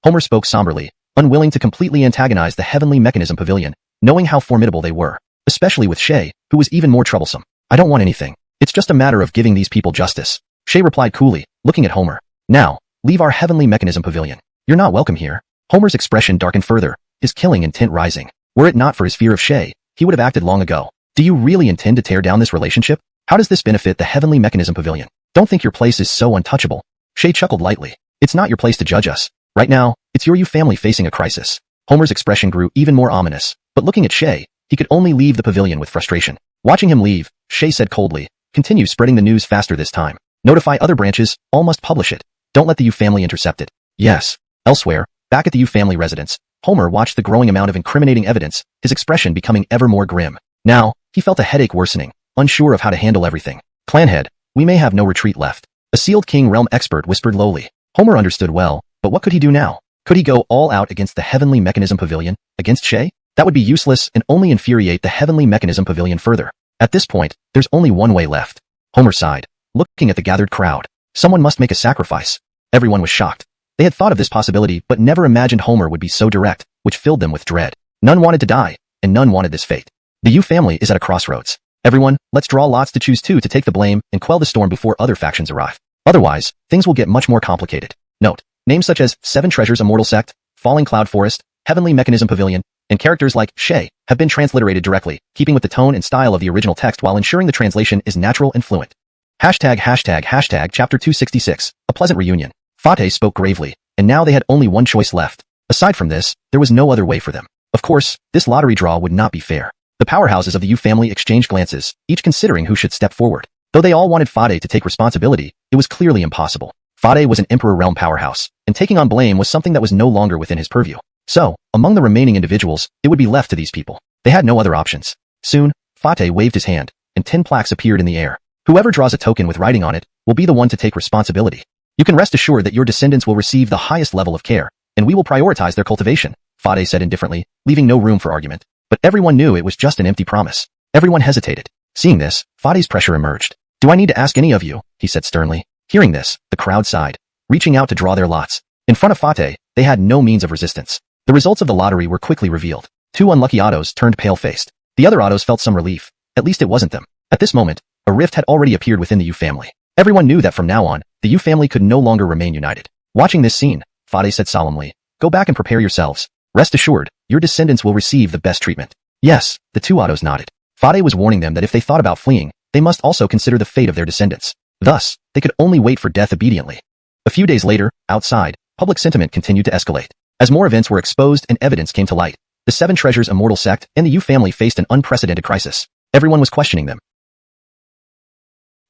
Homer spoke somberly, unwilling to completely antagonize the Heavenly Mechanism Pavilion, knowing how formidable they were, especially with Shay, who was even more troublesome. "I don't want anything. It's just a matter of giving these people justice." Shay replied coolly, looking at Homer. "Now, leave our Heavenly Mechanism Pavilion. You're not welcome here." Homer's expression darkened further, his killing intent rising. Were it not for his fear of Shay, he would have acted long ago. "Do you really intend to tear down this relationship? How does this benefit the Heavenly Mechanism Pavilion? Don't think your place is so untouchable." Shay chuckled lightly. "It's not your place to judge us. Right now, it's your Yu family facing a crisis." Homer's expression grew even more ominous, but looking at Shay, he could only leave the pavilion with frustration. Watching him leave, Shay said coldly, "Continue spreading the news faster this time. Notify other branches, all must publish it. Don't let the Yu family intercept it." "Yes." Elsewhere, back at the Yu family residence, Homer watched the growing amount of incriminating evidence, his expression becoming ever more grim. Now, he felt a headache worsening, unsure of how to handle everything. "Clanhead, we may have no retreat left," a sealed king realm expert whispered lowly. Homer understood well, but what could he do now? Could he go all out against the Heavenly Mechanism Pavilion, against Shay? That would be useless and only infuriate the Heavenly Mechanism Pavilion further. At this point, there's only one way left. Homer sighed, looking at the gathered crowd. Someone must make a sacrifice. Everyone was shocked. They had thought of this possibility but never imagined Homer would be so direct, which filled them with dread. None wanted to die, and none wanted this fate. The Yu family is at a crossroads. Everyone, let's draw lots to choose two to take the blame and quell the storm before other factions arrive. Otherwise, things will get much more complicated. Note: names such as Seven Treasures Immortal Sect, Falling Cloud Forest, Heavenly Mechanism Pavilion, and characters like Shay have been transliterated directly, keeping with the tone and style of the original text while ensuring the translation is natural and fluent. Chapter 266, a pleasant reunion. Fate spoke gravely, and now they had only one choice left. Aside from this, there was no other way for them. Of course, this lottery draw would not be fair. The powerhouses of the Yu family exchanged glances, each considering who should step forward. Though they all wanted Fate to take responsibility, it was clearly impossible. Fate was an Emperor Realm powerhouse, and taking on blame was something that was no longer within his purview. So, among the remaining individuals, it would be left to these people. They had no other options. Soon, Fate waved his hand, and 10 plaques appeared in the air. Whoever draws a token with writing on it will be the one to take responsibility. You can rest assured that your descendants will receive the highest level of care, and we will prioritize their cultivation, Fate said indifferently, leaving no room for argument. But everyone knew it was just an empty promise. Everyone hesitated. Seeing this, Fate's pressure emerged. Do I need to ask any of you? He said sternly. Hearing this, the crowd sighed, reaching out to draw their lots. In front of Fate, they had no means of resistance. The results of the lottery were quickly revealed. 2 unlucky Ottos turned pale-faced. The other Ottos felt some relief. At least it wasn't them. At this moment, a rift had already appeared within the Yu family. Everyone knew that from now on, the Yu family could no longer remain united. Watching this scene, Fate said solemnly, "Go back and prepare yourselves. Rest assured, your descendants will receive the best treatment." Yes, the 2 Ottos nodded. Fate was warning them that if they thought about fleeing, they must also consider the fate of their descendants. Thus, they could only wait for death obediently. A few days later, outside, public sentiment continued to escalate. As more events were exposed and evidence came to light, the 7 Treasures Immortal sect and the Yu family faced an unprecedented crisis. Everyone was questioning them,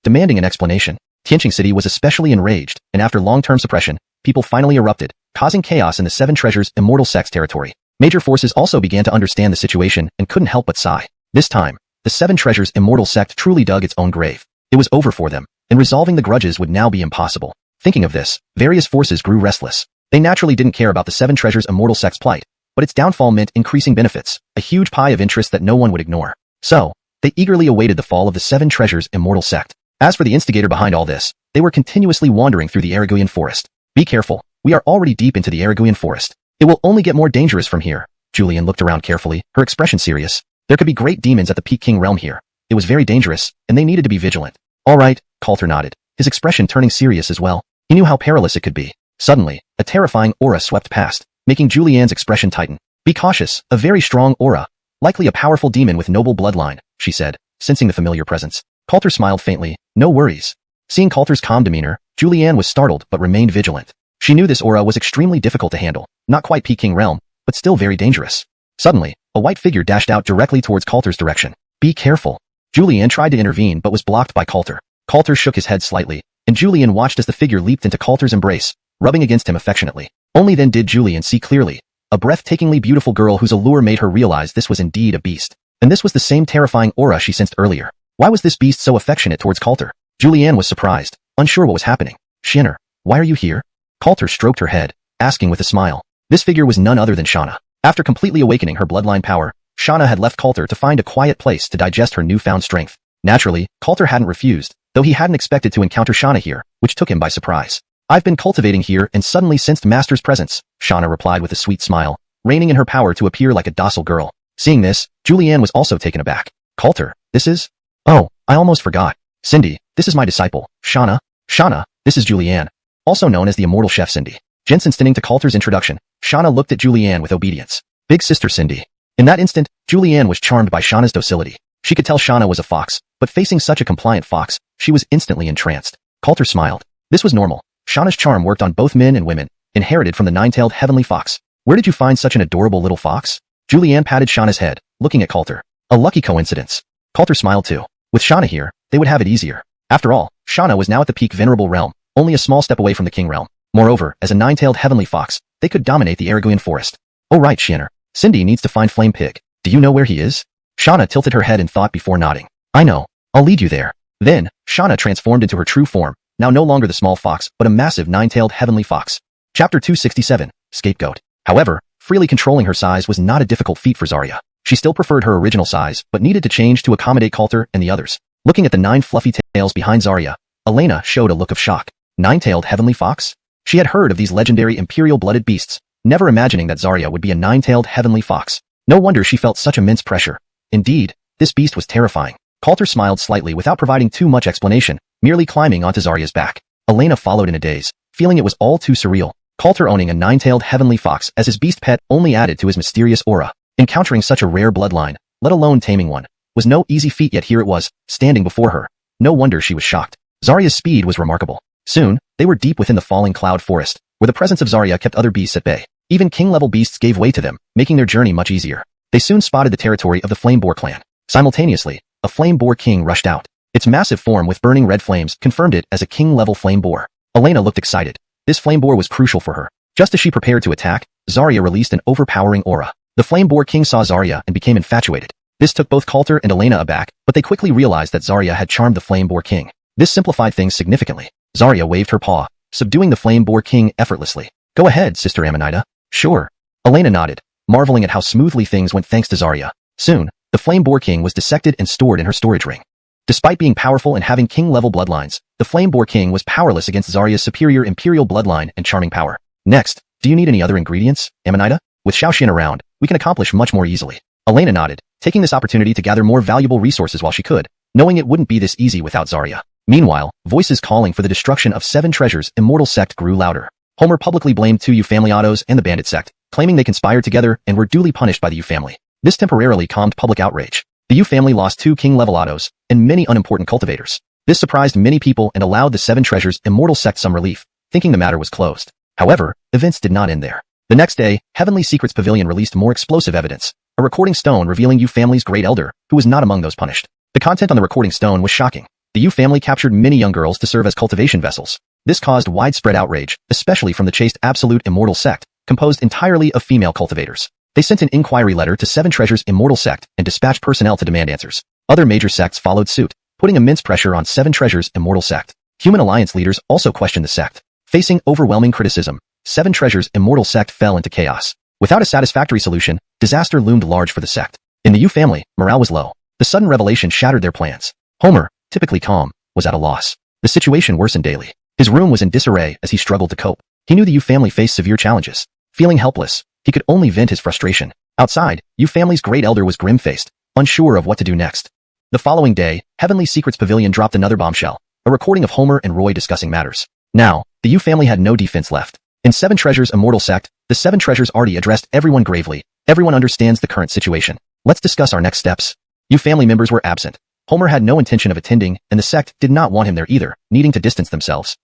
demanding an explanation. Xianxia City was especially enraged, and after long-term suppression, people finally erupted, causing chaos in the 7 Treasures Immortal sect's territory. Major forces also began to understand the situation and couldn't help but sigh. This time, the 7 Treasures Immortal sect truly dug its own grave. It was over for them, and resolving the grudges would now be impossible. Thinking of this, various forces grew restless. They naturally didn't care about the 7 Treasures Immortal sect's plight, but its downfall meant increasing benefits, a huge pie of interest that no one would ignore. So, they eagerly awaited the fall of the 7 Treasures Immortal sect. As for the instigator behind all this, they were continuously wandering through the Araguian forest. Be careful, we are already deep into the Araguian forest. It will only get more dangerous from here. Julian looked around carefully, her expression serious. There could be great demons at the Peak King realm here. It was very dangerous, and they needed to be vigilant. All right, Coulter nodded, his expression turning serious as well. He knew how perilous it could be. Suddenly, a terrifying aura swept past, making Julianne's expression tighten. Be cautious, a very strong aura. Likely a powerful demon with noble bloodline, she said, sensing the familiar presence. Coulter smiled faintly, no worries. Seeing Coulter's calm demeanor, Julianne was startled but remained vigilant. She knew this aura was extremely difficult to handle, not quite Peak King realm, but still very dangerous. Suddenly, a white figure dashed out directly towards Coulter's direction. Be careful. Julianne tried to intervene but was blocked by Coulter. Coulter shook his head slightly, and Julian watched as the figure leaped into Coulter's embrace, rubbing against him affectionately. Only then did Julian see clearly, a breathtakingly beautiful girl whose allure made her realize this was indeed a beast. And this was the same terrifying aura she sensed earlier. Why was this beast so affectionate towards Coulter? Julianne was surprised, unsure what was happening. Xianxia, why are you here? Coulter stroked her head, asking with a smile. This figure was none other than Xianxia. After completely awakening her bloodline power, Xianxia had left Coulter to find a quiet place to digest her newfound strength. Naturally, Coulter hadn't refused, though he hadn't expected to encounter Xianxia here, which took him by surprise. I've been cultivating here and suddenly sensed Master's presence, Xianxia replied with a sweet smile, reining in her power to appear like a docile girl. Seeing this, Julianne was also taken aback. Coulter, this is? Oh, I almost forgot. Cindy, this is my disciple, Xianxia. Xianxia, this is Julianne, also known as the immortal chef Cindy. Jensen stinning to Coulter's introduction, Xianxia looked at Julianne with obedience. Big sister Cindy. In that instant, Julianne was charmed by Xianxia's docility. She could tell Xianxia was a fox, but facing such a compliant fox, she was instantly entranced. Coulter smiled. This was normal. Xianxia's charm worked on both men and women, inherited from the nine-tailed heavenly fox. Where did you find such an adorable little fox? Julianne patted Xianxia's head, looking at Coulter. A lucky coincidence. Coulter smiled too. With Xianxia here, they would have it easier. After all, Xianxia was now at the peak venerable realm, only a small step away from the king realm. Moreover, as a nine-tailed heavenly fox, they could dominate the Araguian forest. Oh right, Xianxia. Cindy needs to find Flame Pig. Do you know where he is? Xianxia tilted her head in thought before nodding. I know. I'll lead you there. Then, Xianxia transformed into her true form, now no longer the small fox, but a massive nine-tailed heavenly fox. Chapter 267, Scapegoat. However, freely controlling her size was not a difficult feat for Zarya. She still preferred her original size, but needed to change to accommodate Coulter and the others. Looking at the 9 fluffy tails behind Zarya, Elena showed a look of shock. 9-tailed heavenly fox? She had heard of these legendary imperial-blooded beasts, never imagining that Zarya would be a 9-tailed heavenly fox. No wonder she felt such immense pressure. Indeed, this beast was terrifying. Coulter smiled slightly without providing too much explanation, merely climbing onto Zarya's back. Elena followed in a daze, feeling it was all too surreal. Coulter owning a nine-tailed heavenly fox as his beast pet only added to his mysterious aura. Encountering such a rare bloodline, let alone taming one, was no easy feat, yet here it was, standing before her. No wonder she was shocked. Zarya's speed was remarkable. Soon, they were deep within the falling cloud forest, where the presence of Zarya kept other beasts at bay. Even king-level beasts gave way to them, making their journey much easier. They soon spotted the territory of the Flame Boar clan. Simultaneously, a Flame Boar king rushed out. Its massive form with burning red flames confirmed it as a king-level Flame Boar. Elena looked excited. This Flame Boar was crucial for her. Just as she prepared to attack, Zarya released an overpowering aura. The Flame Boar king saw Zarya and became infatuated. This took both Coulter and Elena aback, but they quickly realized that Zarya had charmed the Flame Boar king. This simplified things significantly. Zarya waved her paw, subduing the Flame Boar king effortlessly. Go ahead, Sister Amanita. Sure. Elena nodded, marveling at how smoothly things went thanks to Zarya. Soon, the Flame Boar king was dissected and stored in her storage ring. Despite being powerful and having king-level bloodlines, the Flame Boar king was powerless against Zarya's superior imperial bloodline and charming power. Next, do you need any other ingredients, Amanita? With Xianxia around, we can accomplish much more easily. Elena nodded, taking this opportunity to gather more valuable resources while she could, knowing it wouldn't be this easy without Zarya. Meanwhile, voices calling for the destruction of 7 treasures immortal sect grew louder. Homer publicly blamed 2 Yu family autos and the bandit sect, claiming they conspired together and were duly punished by the Yu family. This temporarily calmed public outrage. The Yu family lost 2 king-level autos and many unimportant cultivators. This surprised many people and allowed the 7 treasures immortal sect some relief, thinking the matter was closed. However, events did not end there. The next day, Heavenly Secrets Pavilion released more explosive evidence, a recording stone revealing Yu family's great elder, who was not among those punished. The content on the recording stone was shocking. The Yu family captured many young girls to serve as cultivation vessels. This caused widespread outrage, especially from the chaste Absolute Immortal sect, composed entirely of female cultivators. They sent an inquiry letter to 7 treasures immortal sect and dispatched personnel to demand answers. Other major sects followed suit, putting immense pressure on 7 treasures immortal sect. Human alliance leaders also questioned the sect. Facing overwhelming criticism, 7 treasures immortal sect fell into chaos. Without a satisfactory solution, disaster loomed large for the sect. In the Yu family, morale was low. The sudden revelation shattered their plans. Homer, typically calm, was at a loss. The situation worsened daily. His room was in disarray as he struggled to cope. He knew the Yu family faced severe challenges. Feeling helpless, he could only vent his frustration. Outside, Yu family's great elder was grim-faced, unsure of what to do next. The following day, Heavenly Secrets Pavilion dropped another bombshell, a recording of Homer and Roy discussing matters. Now, the Yu family had no defense left. In 7 treasures immortal sect, the 7 treasures already addressed everyone gravely. Everyone understands the current situation. Let's discuss our next steps. Yu family members were absent. Homer had no intention of attending, and the sect did not want him there either, needing to distance themselves.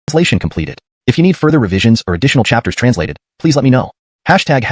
Translation completed. If you need further revisions or additional chapters translated, please let me know. Hashtag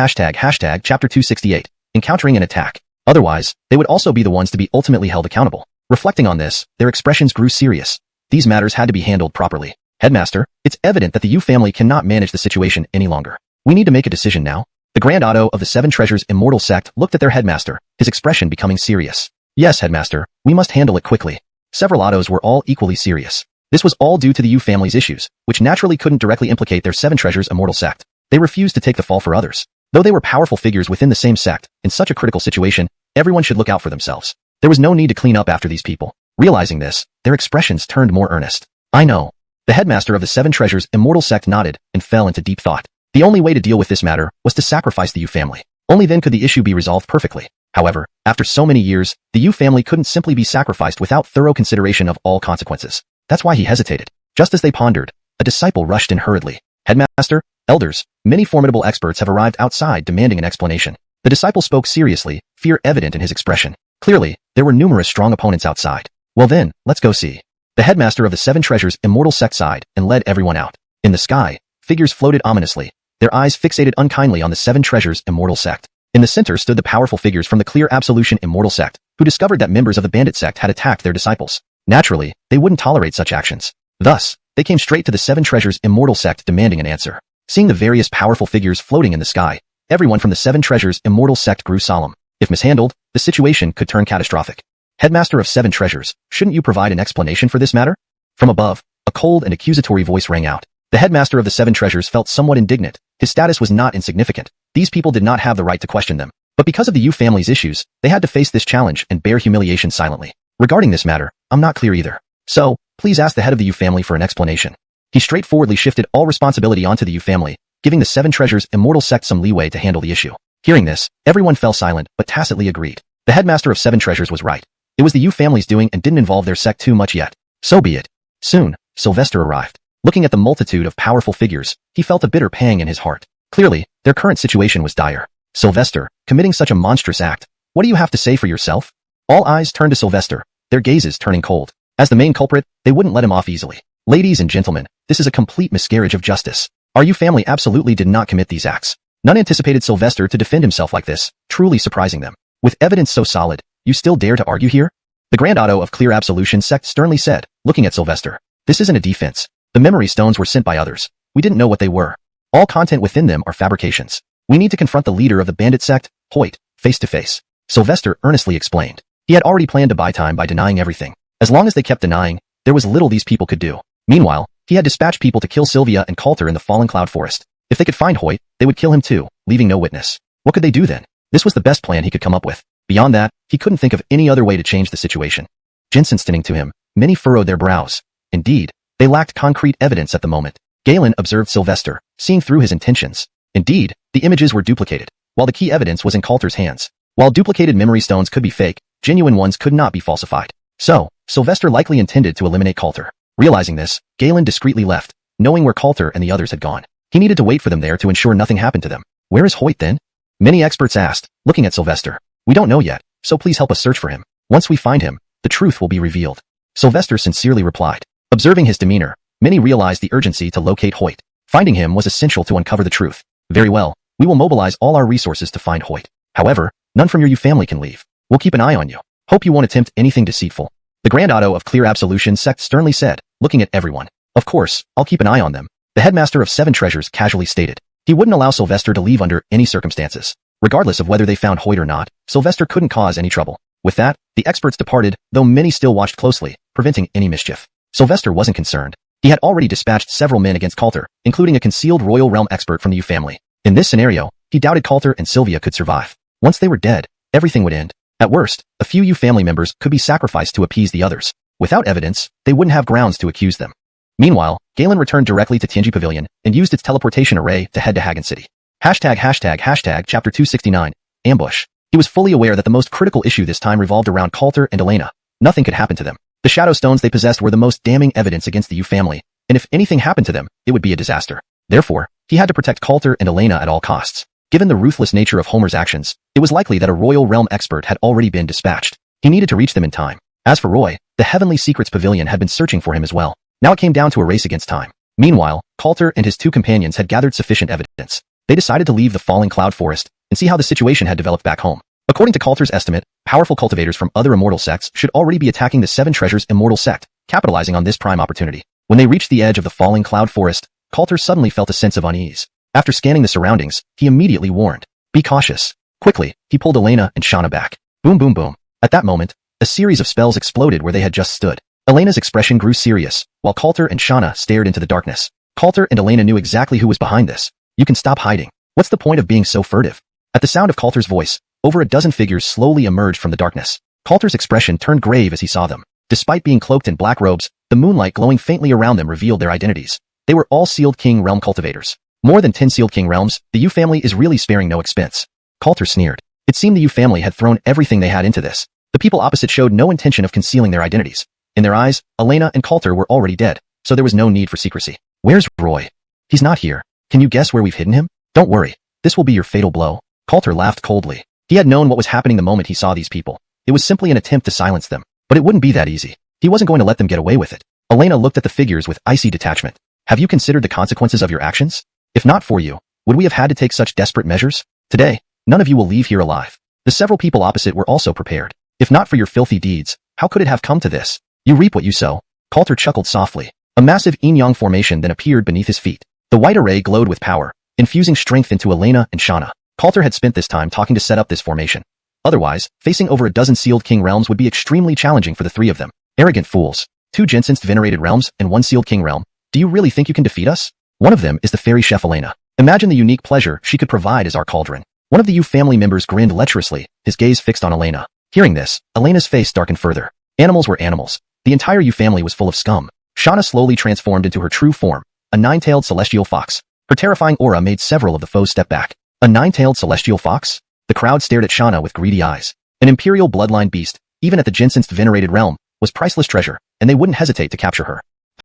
chapter 268, encountering an attack. Otherwise, they would also be the ones to be ultimately held accountable. Reflecting on this, their expressions grew serious. These matters had to be handled properly. Headmaster, it's evident that the Yu family cannot manage the situation any longer. We need to make a decision now. The Grand Auto of the 7 Treasures Immortal Sect looked at their headmaster, his expression becoming serious. Yes, headmaster, we must handle it quickly. Several autos were all equally serious. This was all due to the Yu family's issues, which naturally couldn't directly implicate their 7 Treasures Immortal Sect. They refused to take the fall for others. Though they were powerful figures within the same sect, in such a critical situation, everyone should look out for themselves. There was no need to clean up after these people. Realizing this, their expressions turned more earnest. I know. The headmaster of the 7 Treasures Immortal Sect nodded and fell into deep thought. The only way to deal with this matter was to sacrifice the Yu family. Only then could the issue be resolved perfectly. However, after so many years, the Yu family couldn't simply be sacrificed without thorough consideration of all consequences. That's why he hesitated. Just as they pondered, a disciple rushed in hurriedly. Headmaster, elders, many formidable experts have arrived outside demanding an explanation. The disciple spoke seriously, fear evident in his expression. Clearly, there were numerous strong opponents outside. Well then, let's go see. The headmaster of the 7 Treasures Immortal Sect sighed and led everyone out. In the sky, figures floated ominously, their eyes fixated unkindly on the 7 Treasures Immortal Sect. In the center stood the powerful figures from the Clear Absolution Immortal Sect, who discovered that members of the Bandit Sect had attacked their disciples. Naturally, they wouldn't tolerate such actions. Thus, they came straight to the 7 Treasures Immortal Sect demanding an answer. Seeing the various powerful figures floating in the sky, everyone from the 7 Treasures Immortal Sect grew solemn. If mishandled, the situation could turn catastrophic. Headmaster of 7 Treasures, shouldn't you provide an explanation for this matter? From above, a cold and accusatory voice rang out. The headmaster of the 7 Treasures felt somewhat indignant. His status was not insignificant. These people did not have the right to question them. But because of the Yu family's issues, they had to face this challenge and bear humiliation silently. Regarding this matter, I'm not clear either. So, please ask the head of the Yu family for an explanation. He straightforwardly shifted all responsibility onto the Yu family, giving the 7 Treasures Immortal Sect some leeway to handle the issue. Hearing this, everyone fell silent but tacitly agreed. The headmaster of 7 Treasures was right. It It was the Yu family's doing and didn't involve their sect too much yet. So be it. Soon, Sylvester arrived. Looking at the multitude of powerful figures, he felt a bitter pang in his heart. Clearly, their current situation was dire. Sylvester, committing such a monstrous act. What do you have to say for yourself? All eyes turned to Sylvester, their gazes turning cold. As the main culprit, they wouldn't let him off easily. Ladies and gentlemen, this is a complete miscarriage of justice. Our Yu family absolutely did not commit these acts. None anticipated Sylvester to defend himself like this, truly surprising them. With evidence so solid, you still dare to argue here? The Grand Auto of Clear Absolution sect sternly said, looking at Sylvester. This isn't a defense. The memory stones were sent by others. We didn't know what they were. All content within them are fabrications. We need to confront the leader of the bandit sect, Hoyt, face to face. Sylvester earnestly explained. He had already planned to buy time by denying everything. As long as they kept denying, there was little these people could do. Meanwhile, he had dispatched people to kill Sylvia and Coulter in the fallen cloud forest. If they could find Hoyt, they would kill him too, leaving no witness. What could they do then? This was the best plan he could come up with. Beyond that, he couldn't think of any other way to change the situation. Jensen to him, many furrowed their brows. Indeed, they lacked concrete evidence at the moment. Galen observed Sylvester, seeing through his intentions. Indeed, the images were duplicated, while the key evidence was in Coulter's hands. While duplicated memory stones could be fake, genuine ones could not be falsified. So, Sylvester likely intended to eliminate Coulter. Realizing this, Galen discreetly left, knowing where Coulter and the others had gone. He needed to wait for them there to ensure nothing happened to them. Where is Hoyt then? Many experts asked, looking at Sylvester. We don't know yet, so please help us search for him. Once we find him, the truth will be revealed. Sylvester sincerely replied. Observing his demeanor, many realized the urgency to locate Hoyt. Finding him was essential to uncover the truth. Very well, we will mobilize all our resources to find Hoyt. However, none from your Yu family can leave. We'll keep an eye on you. Hope you won't attempt anything deceitful. The Grand Auto of Clear Absolution sect sternly said, looking at everyone. Of course, I'll keep an eye on them. The headmaster of Seven Treasures casually stated. He wouldn't allow Sylvester to leave under any circumstances. Regardless of whether they found Hoyt or not, Sylvester couldn't cause any trouble. With that, the experts departed, though many still watched closely, preventing any mischief. Sylvester wasn't concerned. He had already dispatched several men against Coulter, including a concealed royal realm expert from the Yu family. In this scenario, he doubted Coulter and Sylvia could survive. Once they were dead, everything would end. At worst, a few Yu family members could be sacrificed to appease the others. Without evidence, they wouldn't have grounds to accuse them. Meanwhile, Galen returned directly to Tianji Pavilion and used its teleportation array to head to Hagen City. Chapter 269, Ambush. He was fully aware that the most critical issue this time revolved around Coulter and Elena. Nothing could happen to them. The shadow stones they possessed were the most damning evidence against the Yu family, and if anything happened to them, it would be a disaster. Therefore, he had to protect Coulter and Elena at all costs. Given the ruthless nature of Homer's actions, it was likely that a royal realm expert had already been dispatched. He needed to reach them in time. As for Roy, the Heavenly Secrets Pavilion had been searching for him as well. Now it came down to a race against time. Meanwhile, Coulter and his two companions had gathered sufficient evidence. They decided to leave the falling cloud forest and see how the situation had developed back home. According to Coulter's estimate, powerful cultivators from other immortal sects should already be attacking the Seven Treasures immortal sect, capitalizing on this prime opportunity. When they reached the edge of the falling cloud forest, Coulter suddenly felt a sense of unease. After scanning the surroundings, he immediately warned, "Be cautious." Quickly, he pulled Elena and Xianxia back. Boom boom boom. At that moment, a series of spells exploded where they had just stood. Elena's expression grew serious, while Coulter and Xianxia stared into the darkness. Coulter and Elena knew exactly who was behind this. You can stop hiding. What's the point of being so furtive? At the sound of Coulter's voice, over a dozen figures slowly emerged from the darkness. Coulter's expression turned grave as he saw them. Despite being cloaked in black robes, the moonlight glowing faintly around them revealed their identities. They were all Sealed King Realm cultivators. More than 10 Sealed King Realms, the Yu family is really sparing no expense. Coulter sneered. It seemed the Yu family had thrown everything they had into this. The people opposite showed no intention of concealing their identities. In their eyes, Elena and Coulter were already dead, so there was no need for secrecy. Where's Roy? He's not here. Can you guess where we've hidden him? Don't worry. This will be your fatal blow. Coulter laughed coldly. He had known what was happening the moment he saw these people. It was simply an attempt to silence them, but it wouldn't be that easy. He wasn't going to let them get away with it. Elena looked at the figures with icy detachment. Have you considered the consequences of your actions? If not for you, would we have had to take such desperate measures? Today, none of you will leave here alive. The several people opposite were also prepared. If not for your filthy deeds, how could it have come to this? You reap what you sow. Coulter chuckled softly. A massive yin-yang formation then appeared beneath his feet. The white array glowed with power, infusing strength into Elena and Xianxia. Coulter had spent this time talking to set up this formation. Otherwise, facing over a dozen Sealed King realms would be extremely challenging for the three of them. Arrogant fools. 2 Jensen's venerated realms and 1 Sealed King realm. Do you really think you can defeat us? One of them is the fairy chef Elena. Imagine the unique pleasure she could provide as our cauldron. One of the Yu family members grinned lecherously, his gaze fixed on Elena. Hearing this, Elena's face darkened further. Animals were animals. The entire Yu family was full of scum. Xianxia slowly transformed into her true form, a 9-tailed celestial fox. Her terrifying aura made several of the foes step back. A 9-tailed celestial fox? The crowd stared at Xianxia with greedy eyes. An imperial bloodline beast, even at the Jinsen's venerated realm, was priceless treasure, and they wouldn't hesitate to capture her.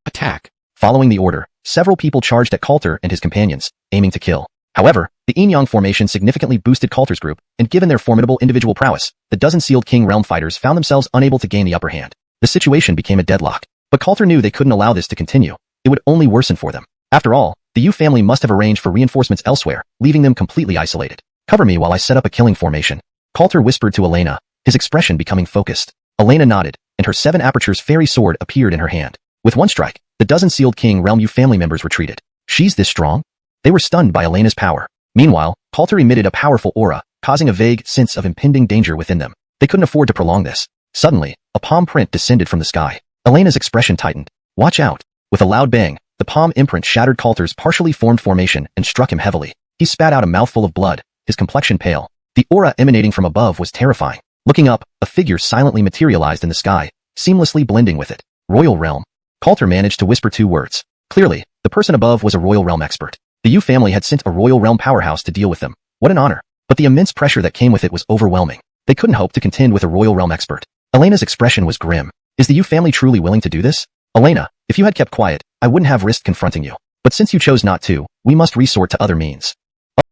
Attack. Following the order, several people charged at Coulter and his companions, aiming to kill. However, the Yin-Yang formation significantly boosted Coulter's group, and given their formidable individual prowess, the dozen sealed King Realm fighters found themselves unable to gain the upper hand. The situation became a deadlock. But Coulter knew they couldn't allow this to continue. It would only worsen for them. After all, the Yu family must have arranged for reinforcements elsewhere, leaving them completely isolated. Cover me while I set up a killing formation. Coulter whispered to Elena, his expression becoming focused. Elena nodded, and her 7 apertures fairy sword appeared in her hand. With one strike, the dozen sealed King Realm Yu family members retreated. She's this strong? They were stunned by Elena's power. Meanwhile, Coulter emitted a powerful aura, causing a vague sense of impending danger within them. They couldn't afford to prolong this. Suddenly, a palm print descended from the sky. Elena's expression tightened. Watch out. With a loud bang, the palm imprint shattered Coulter's partially formed formation and struck him heavily. He spat out a mouthful of blood, his complexion pale. The aura emanating from above was terrifying. Looking up, a figure silently materialized in the sky, seamlessly blending with it. Royal Realm. Coulter managed to whisper 2 words. Clearly, the person above was a Royal Realm expert. The Yu family had sent a Royal Realm powerhouse to deal with them. What an honor. But the immense pressure that came with it was overwhelming. They couldn't hope to contend with a Royal Realm expert. Elena's expression was grim. Is the Yu family truly willing to do this? Elena, if you had kept quiet, I wouldn't have risked confronting you. But since you chose not to, we must resort to other means.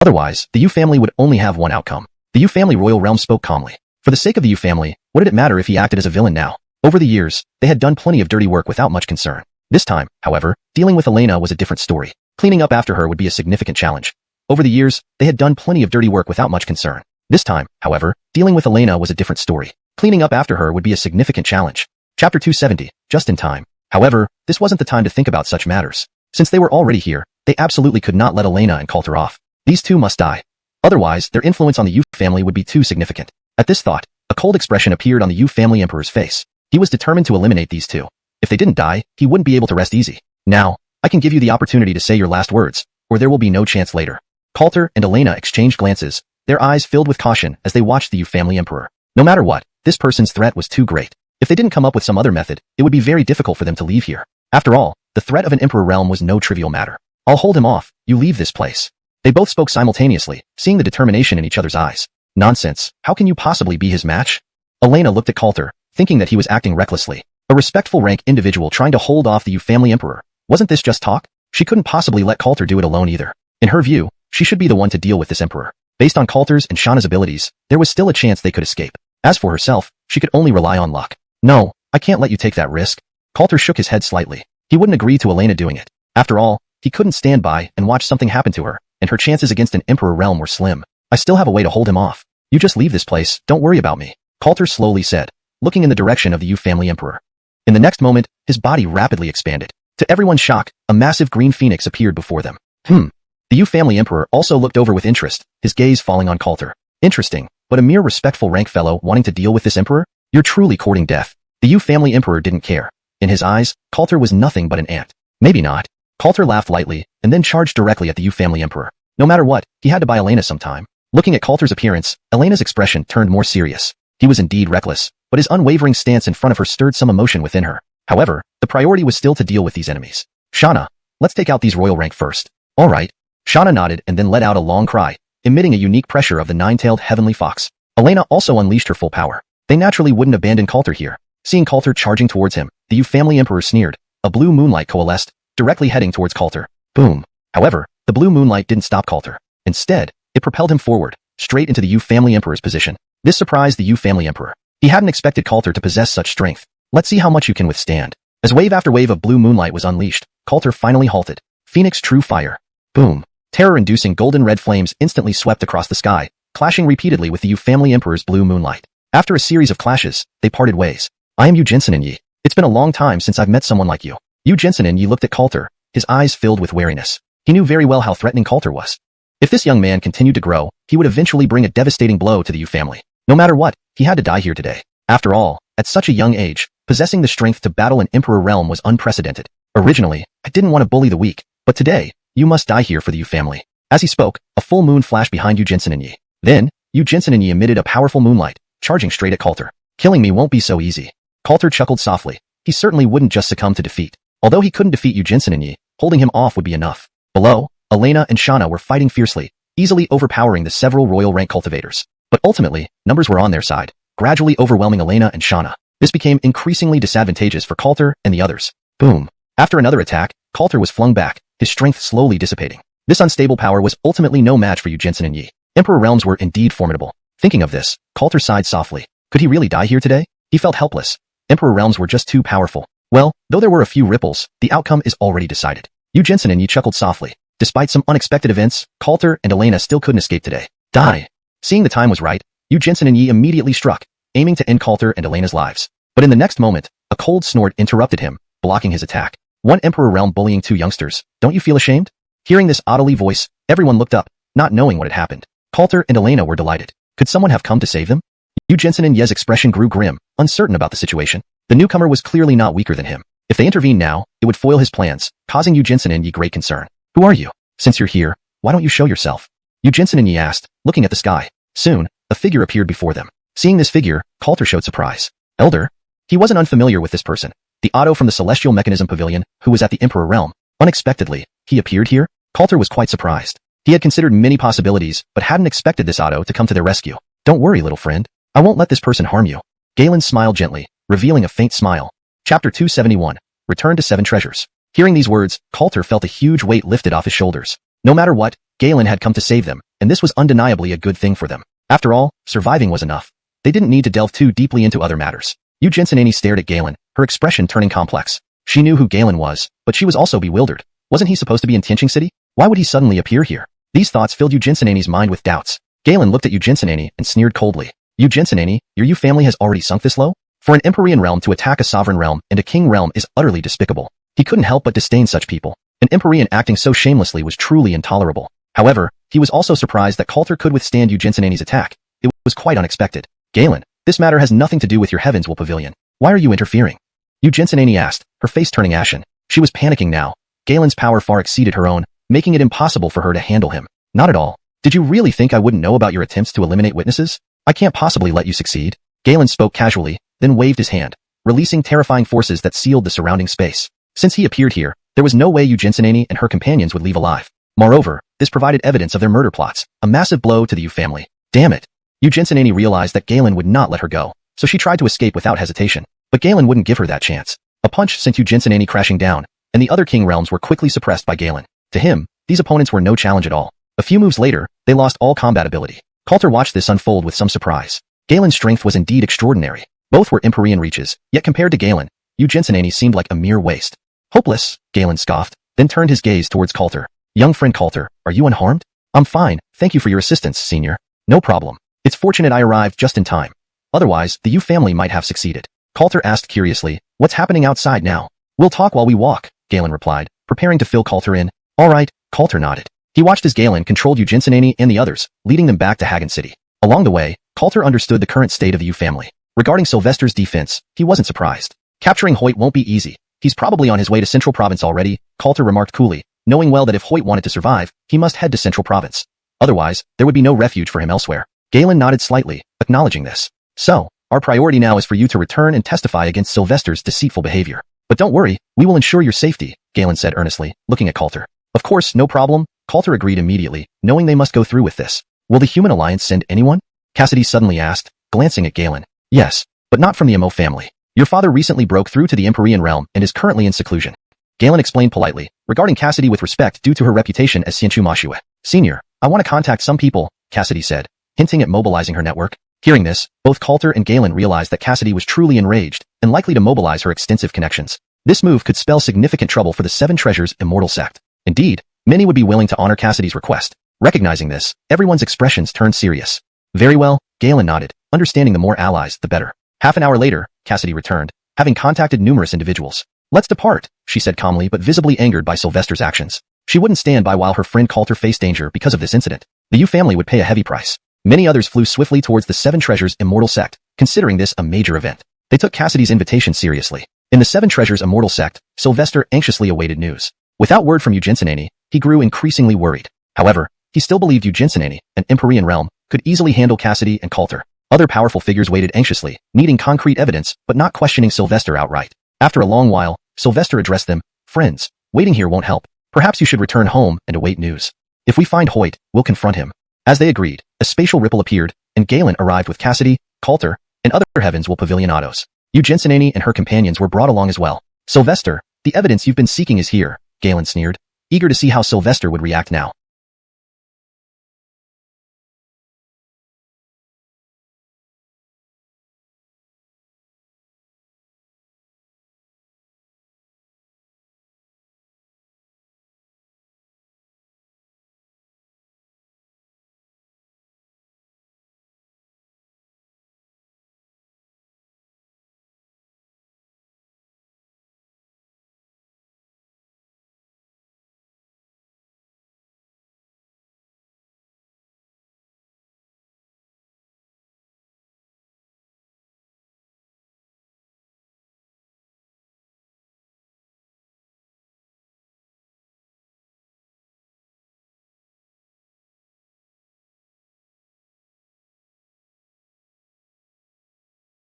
Otherwise, the Yu family would only have one outcome. The Yu family Royal Realm spoke calmly. For the sake of the Yu family, what did it matter if he acted as a villain now? Over the years, they had done plenty of dirty work without much concern. This time, however, dealing with Elena was a different story. Cleaning up after her would be a significant challenge. Over the years, they had done plenty of dirty work without much concern. This time, however, dealing with Elena was a different story. Cleaning up after her would be a significant challenge. Chapter 270, just in time. However, this wasn't the time to think about such matters. Since they were already here, they absolutely could not let Elena and Coulter off. These two must die. Otherwise, their influence on the Yu family would be too significant. At this thought, a cold expression appeared on the Yu family emperor's face. He was determined to eliminate these two. If they didn't die, he wouldn't be able to rest easy. Now, I can give you the opportunity to say your last words, or there will be no chance later. Coulter and Elena exchanged glances, their eyes filled with caution as they watched the Yu family emperor. No matter what, this person's threat was too great. If they didn't come up with some other method, it would be very difficult for them to leave here. After all, the threat of an emperor realm was no trivial matter. I'll hold him off, you leave this place. They both spoke simultaneously, seeing the determination in each other's eyes. Nonsense, how can you possibly be his match? Elena looked at Coulter, thinking that he was acting recklessly. A respectful rank individual trying to hold off the Yu family emperor. Wasn't this just talk? She couldn't possibly let Coulter do it alone either. In her view, she should be the one to deal with this emperor. Based on Coulter's and Shauna's abilities, there was still a chance they could escape. As for herself, she could only rely on luck. No, I can't let you take that risk. Coulter shook his head slightly. He wouldn't agree to Elena doing it. After all, he couldn't stand by and watch something happen to her, and her chances against an emperor realm were slim. I still have a way to hold him off. You just leave this place, don't worry about me. Coulter slowly said, looking in the direction of the Yu family emperor. In the next moment, his body rapidly expanded. To everyone's shock, a massive green phoenix appeared before them. The Yu family emperor also looked over with interest, his gaze falling on Coulter. Interesting, but a mere respectful rank fellow wanting to deal with this emperor? You're truly courting death. The Yu family emperor didn't care. In his eyes, Coulter was nothing but an ant. Maybe not. Coulter laughed lightly, and then charged directly at the Yu family emperor. No matter what, he had to buy Elena some time. Looking at Coulter's appearance, Elena's expression turned more serious. He was indeed reckless, but his unwavering stance in front of her stirred some emotion within her. However, the priority was still to deal with these enemies. Shauna, let's take out these royal rank first. All right. Shauna nodded and then let out a long cry, emitting a unique pressure of the nine-tailed heavenly fox. Elena also unleashed her full power. They naturally wouldn't abandon Coulter here. Seeing Coulter charging towards him, the Yu family emperor sneered. A blue moonlight coalesced, directly heading towards Coulter. Boom. However, the blue moonlight didn't stop Coulter. Instead, it propelled him forward, straight into the Yu family emperor's position. This surprised the Yu family emperor. He hadn't expected Coulter to possess such strength. Let's see how much you can withstand. As wave after wave of blue moonlight was unleashed, Coulter finally halted. Phoenix True Fire. Boom. Terror-inducing golden-red flames instantly swept across the sky, clashing repeatedly with the Yu family emperor's blue moonlight. After a series of clashes, they parted ways. I am Yu Jinsen Yi. It's been a long time since I've met someone like you. Yu Jinsen Yi looked at Coulter, his eyes filled with wariness. He knew very well how threatening Coulter was. If this young man continued to grow, he would eventually bring a devastating blow to the Yu family. No matter what, he had to die here today. After all, at such a young age, possessing the strength to battle an emperor realm was unprecedented. Originally, I didn't want to bully the weak, but today, you must die here for the Yu family. As he spoke, a full moon flashed behind Yu Jinsen Yi. Then, Yu Jinsen Yi emitted a powerful moonlight, charging straight at Coulter. Killing me won't be so easy. Coulter chuckled softly. He certainly wouldn't just succumb to defeat. Although he couldn't defeat Yu Jinsen Yi, holding him off would be enough. Below, Elena and Shauna were fighting fiercely, easily overpowering the several royal rank cultivators. But ultimately, numbers were on their side. gradually overwhelming Elena and Shauna. This became increasingly disadvantageous for Coulter and the others. Boom. After another attack, Coulter was flung back, his strength slowly dissipating. This unstable power was ultimately no match for Yu Jinsen and Yi. Emperor realms were indeed formidable. Thinking of this, Coulter sighed softly. Could he really die here today? He felt helpless. Emperor realms were just too powerful. Well, though there were a few ripples, the outcome is already decided. Yu Jinsen and Yi chuckled softly. Despite some unexpected events, Coulter and Elena still couldn't escape today. Die. Seeing the time was right, Yu Jinsen and Yi immediately struck, aiming to end Coulter and Elena's lives. But in the next moment, a cold snort interrupted him, blocking his attack. One Emperor realm bullying two youngsters. Don't you feel ashamed? Hearing this oddly voice, everyone looked up, not knowing what had happened. Coulter and Elena were delighted. Could someone have come to save them? Yu Jinsen and Ye's expression grew grim, uncertain about the situation. The newcomer was clearly not weaker than him. If they intervened now, it would foil his plans, causing Yu Jinsen and Yi great concern. Who are you? Since you're here, why don't you show yourself? Yu Jinsen and Yi asked, looking at the sky. Soon, a figure appeared before them. Seeing this figure, Coulter showed surprise. Elder? He wasn't unfamiliar with this person. The Otto from the Celestial Mechanism Pavilion, who was at the Emperor Realm. Unexpectedly, he appeared here? Coulter was quite surprised. He had considered many possibilities, but hadn't expected this Otto to come to their rescue. Don't worry, little friend. I won't let this person harm you. Galen smiled gently, revealing a faint smile. Chapter 271. Return to Seven Treasures. Hearing these words, Coulter felt a huge weight lifted off his shoulders. No matter what, Galen had come to save them, and this was undeniably a good thing for them. After all, surviving was enough. They didn't need to delve too deeply into other matters. Yu Jinsen and Yi stared at Galen, her expression turning complex. She knew who Galen was, but she was also bewildered. Wasn't he supposed to be in Tianqing City? Why would he suddenly appear here? These thoughts filled Yu Jinsen and Yi's mind with doubts. Galen looked at Yu Jinsen and Yi and sneered coldly. Yu Jinsen and Yi, your Yu family has already sunk this low? For an Empyrean realm to attack a sovereign realm and a king realm is utterly despicable. He couldn't help but disdain such people. An Empyrean acting so shamelessly was truly intolerable. However, he was also surprised that Coulter could withstand Yu Jinsen and Yi's attack. It was quite unexpected. Galen, this matter has nothing to do with your Heavenswell Pavilion. Why are you interfering? Yu Jinsen and Yi asked, her face turning ashen. She was panicking now. Galen's power far exceeded her own, making it impossible for her to handle him. Not at all. Did you really think I wouldn't know about your attempts to eliminate witnesses? I can't possibly let you succeed. Galen spoke casually, then waved his hand, releasing terrifying forces that sealed the surrounding space. Since he appeared here, there was no way Yu Jinsen and Yi and her companions would leave alive. Moreover, this provided evidence of their murder plots, a massive blow to the Yu family. Damn it. Yu Jinsen and Yi realized that Galen would not let her go, so she tried to escape without hesitation. But Galen wouldn't give her that chance. A punch sent Yu Jinsen and Yi crashing down, and the other king realms were quickly suppressed by Galen. To him, these opponents were no challenge at all. A few moves later, they lost all combat ability. Coulter watched this unfold with some surprise. Galen's strength was indeed extraordinary. Both were Empyrean reaches, yet compared to Galen, Yu Jinsen and Yi seemed like a mere waste. Hopeless, Galen scoffed, then turned his gaze towards Coulter. Young friend Coulter, are you unharmed? I'm fine, thank you for your assistance, senior. No problem. It's fortunate I arrived just in time. Otherwise, the Yu family might have succeeded. Coulter asked curiously, what's happening outside now? We'll talk while we walk, Galen replied, preparing to fill Coulter in. All right, Coulter nodded. He watched as Galen controlled Yu Jinsen and Yi and the others, leading them back to Hagen City. Along the way, Coulter understood the current state of the Yu family. Regarding Sylvester's defense, he wasn't surprised. Capturing Hoyt won't be easy. He's probably on his way to Central Province already, Coulter remarked coolly, knowing well that if Hoyt wanted to survive, he must head to Central Province. Otherwise, there would be no refuge for him elsewhere. Galen nodded slightly, acknowledging this. So, our priority now is for you to return and testify against Sylvester's deceitful behavior. But don't worry, we will ensure your safety, Galen said earnestly, looking at Coulter. Of course, no problem, Coulter agreed immediately, knowing they must go through with this. Will the Human Alliance send anyone? Cassidy suddenly asked, glancing at Galen. Yes, but not from the Mo family. Your father recently broke through to the Empyrean realm and is currently in seclusion. Galen explained politely, regarding Cassidy with respect due to her reputation as Xianxia Mashue. Senior, I want to contact some people, Cassidy said, hinting at mobilizing her network. Hearing this, both Coulter and Galen realized that Cassidy was truly enraged and likely to mobilize her extensive connections. This move could spell significant trouble for the Seven Treasures Immortal sect. Indeed, many would be willing to honor Cassidy's request. Recognizing this, everyone's expressions turned serious. Very well, Galen nodded, understanding the more allies, the better. Half an hour later, Cassidy returned, having contacted numerous individuals. Let's depart, she said calmly but visibly angered by Sylvester's actions. She wouldn't stand by while her friend Coulter faced danger because of this incident. The Yu family would pay a heavy price. Many others flew swiftly towards the Seven Treasures Immortal sect, considering this a major event. They took Cassidy's invitation seriously. In the Seven Treasures Immortal sect, Sylvester anxiously awaited news. Without word from Yu Jinsen and Yi, he grew increasingly worried. However, he still believed Yu Jinsen and Yi, an Empyrean realm, could easily handle Cassidy and Coulter. Other powerful figures waited anxiously, needing concrete evidence but not questioning Sylvester outright. After a long while, Sylvester addressed them. Friends, waiting here won't help. Perhaps you should return home and await news. If we find Hoyt, we'll confront him. As they agreed, a spatial ripple appeared, and Galen arrived with Cassidy, Coulter, and other heavens will pavilionados. Eugensinani and her companions were brought along as well. Sylvester, the evidence you've been seeking is here, Galen sneered, eager to see how Sylvester would react now.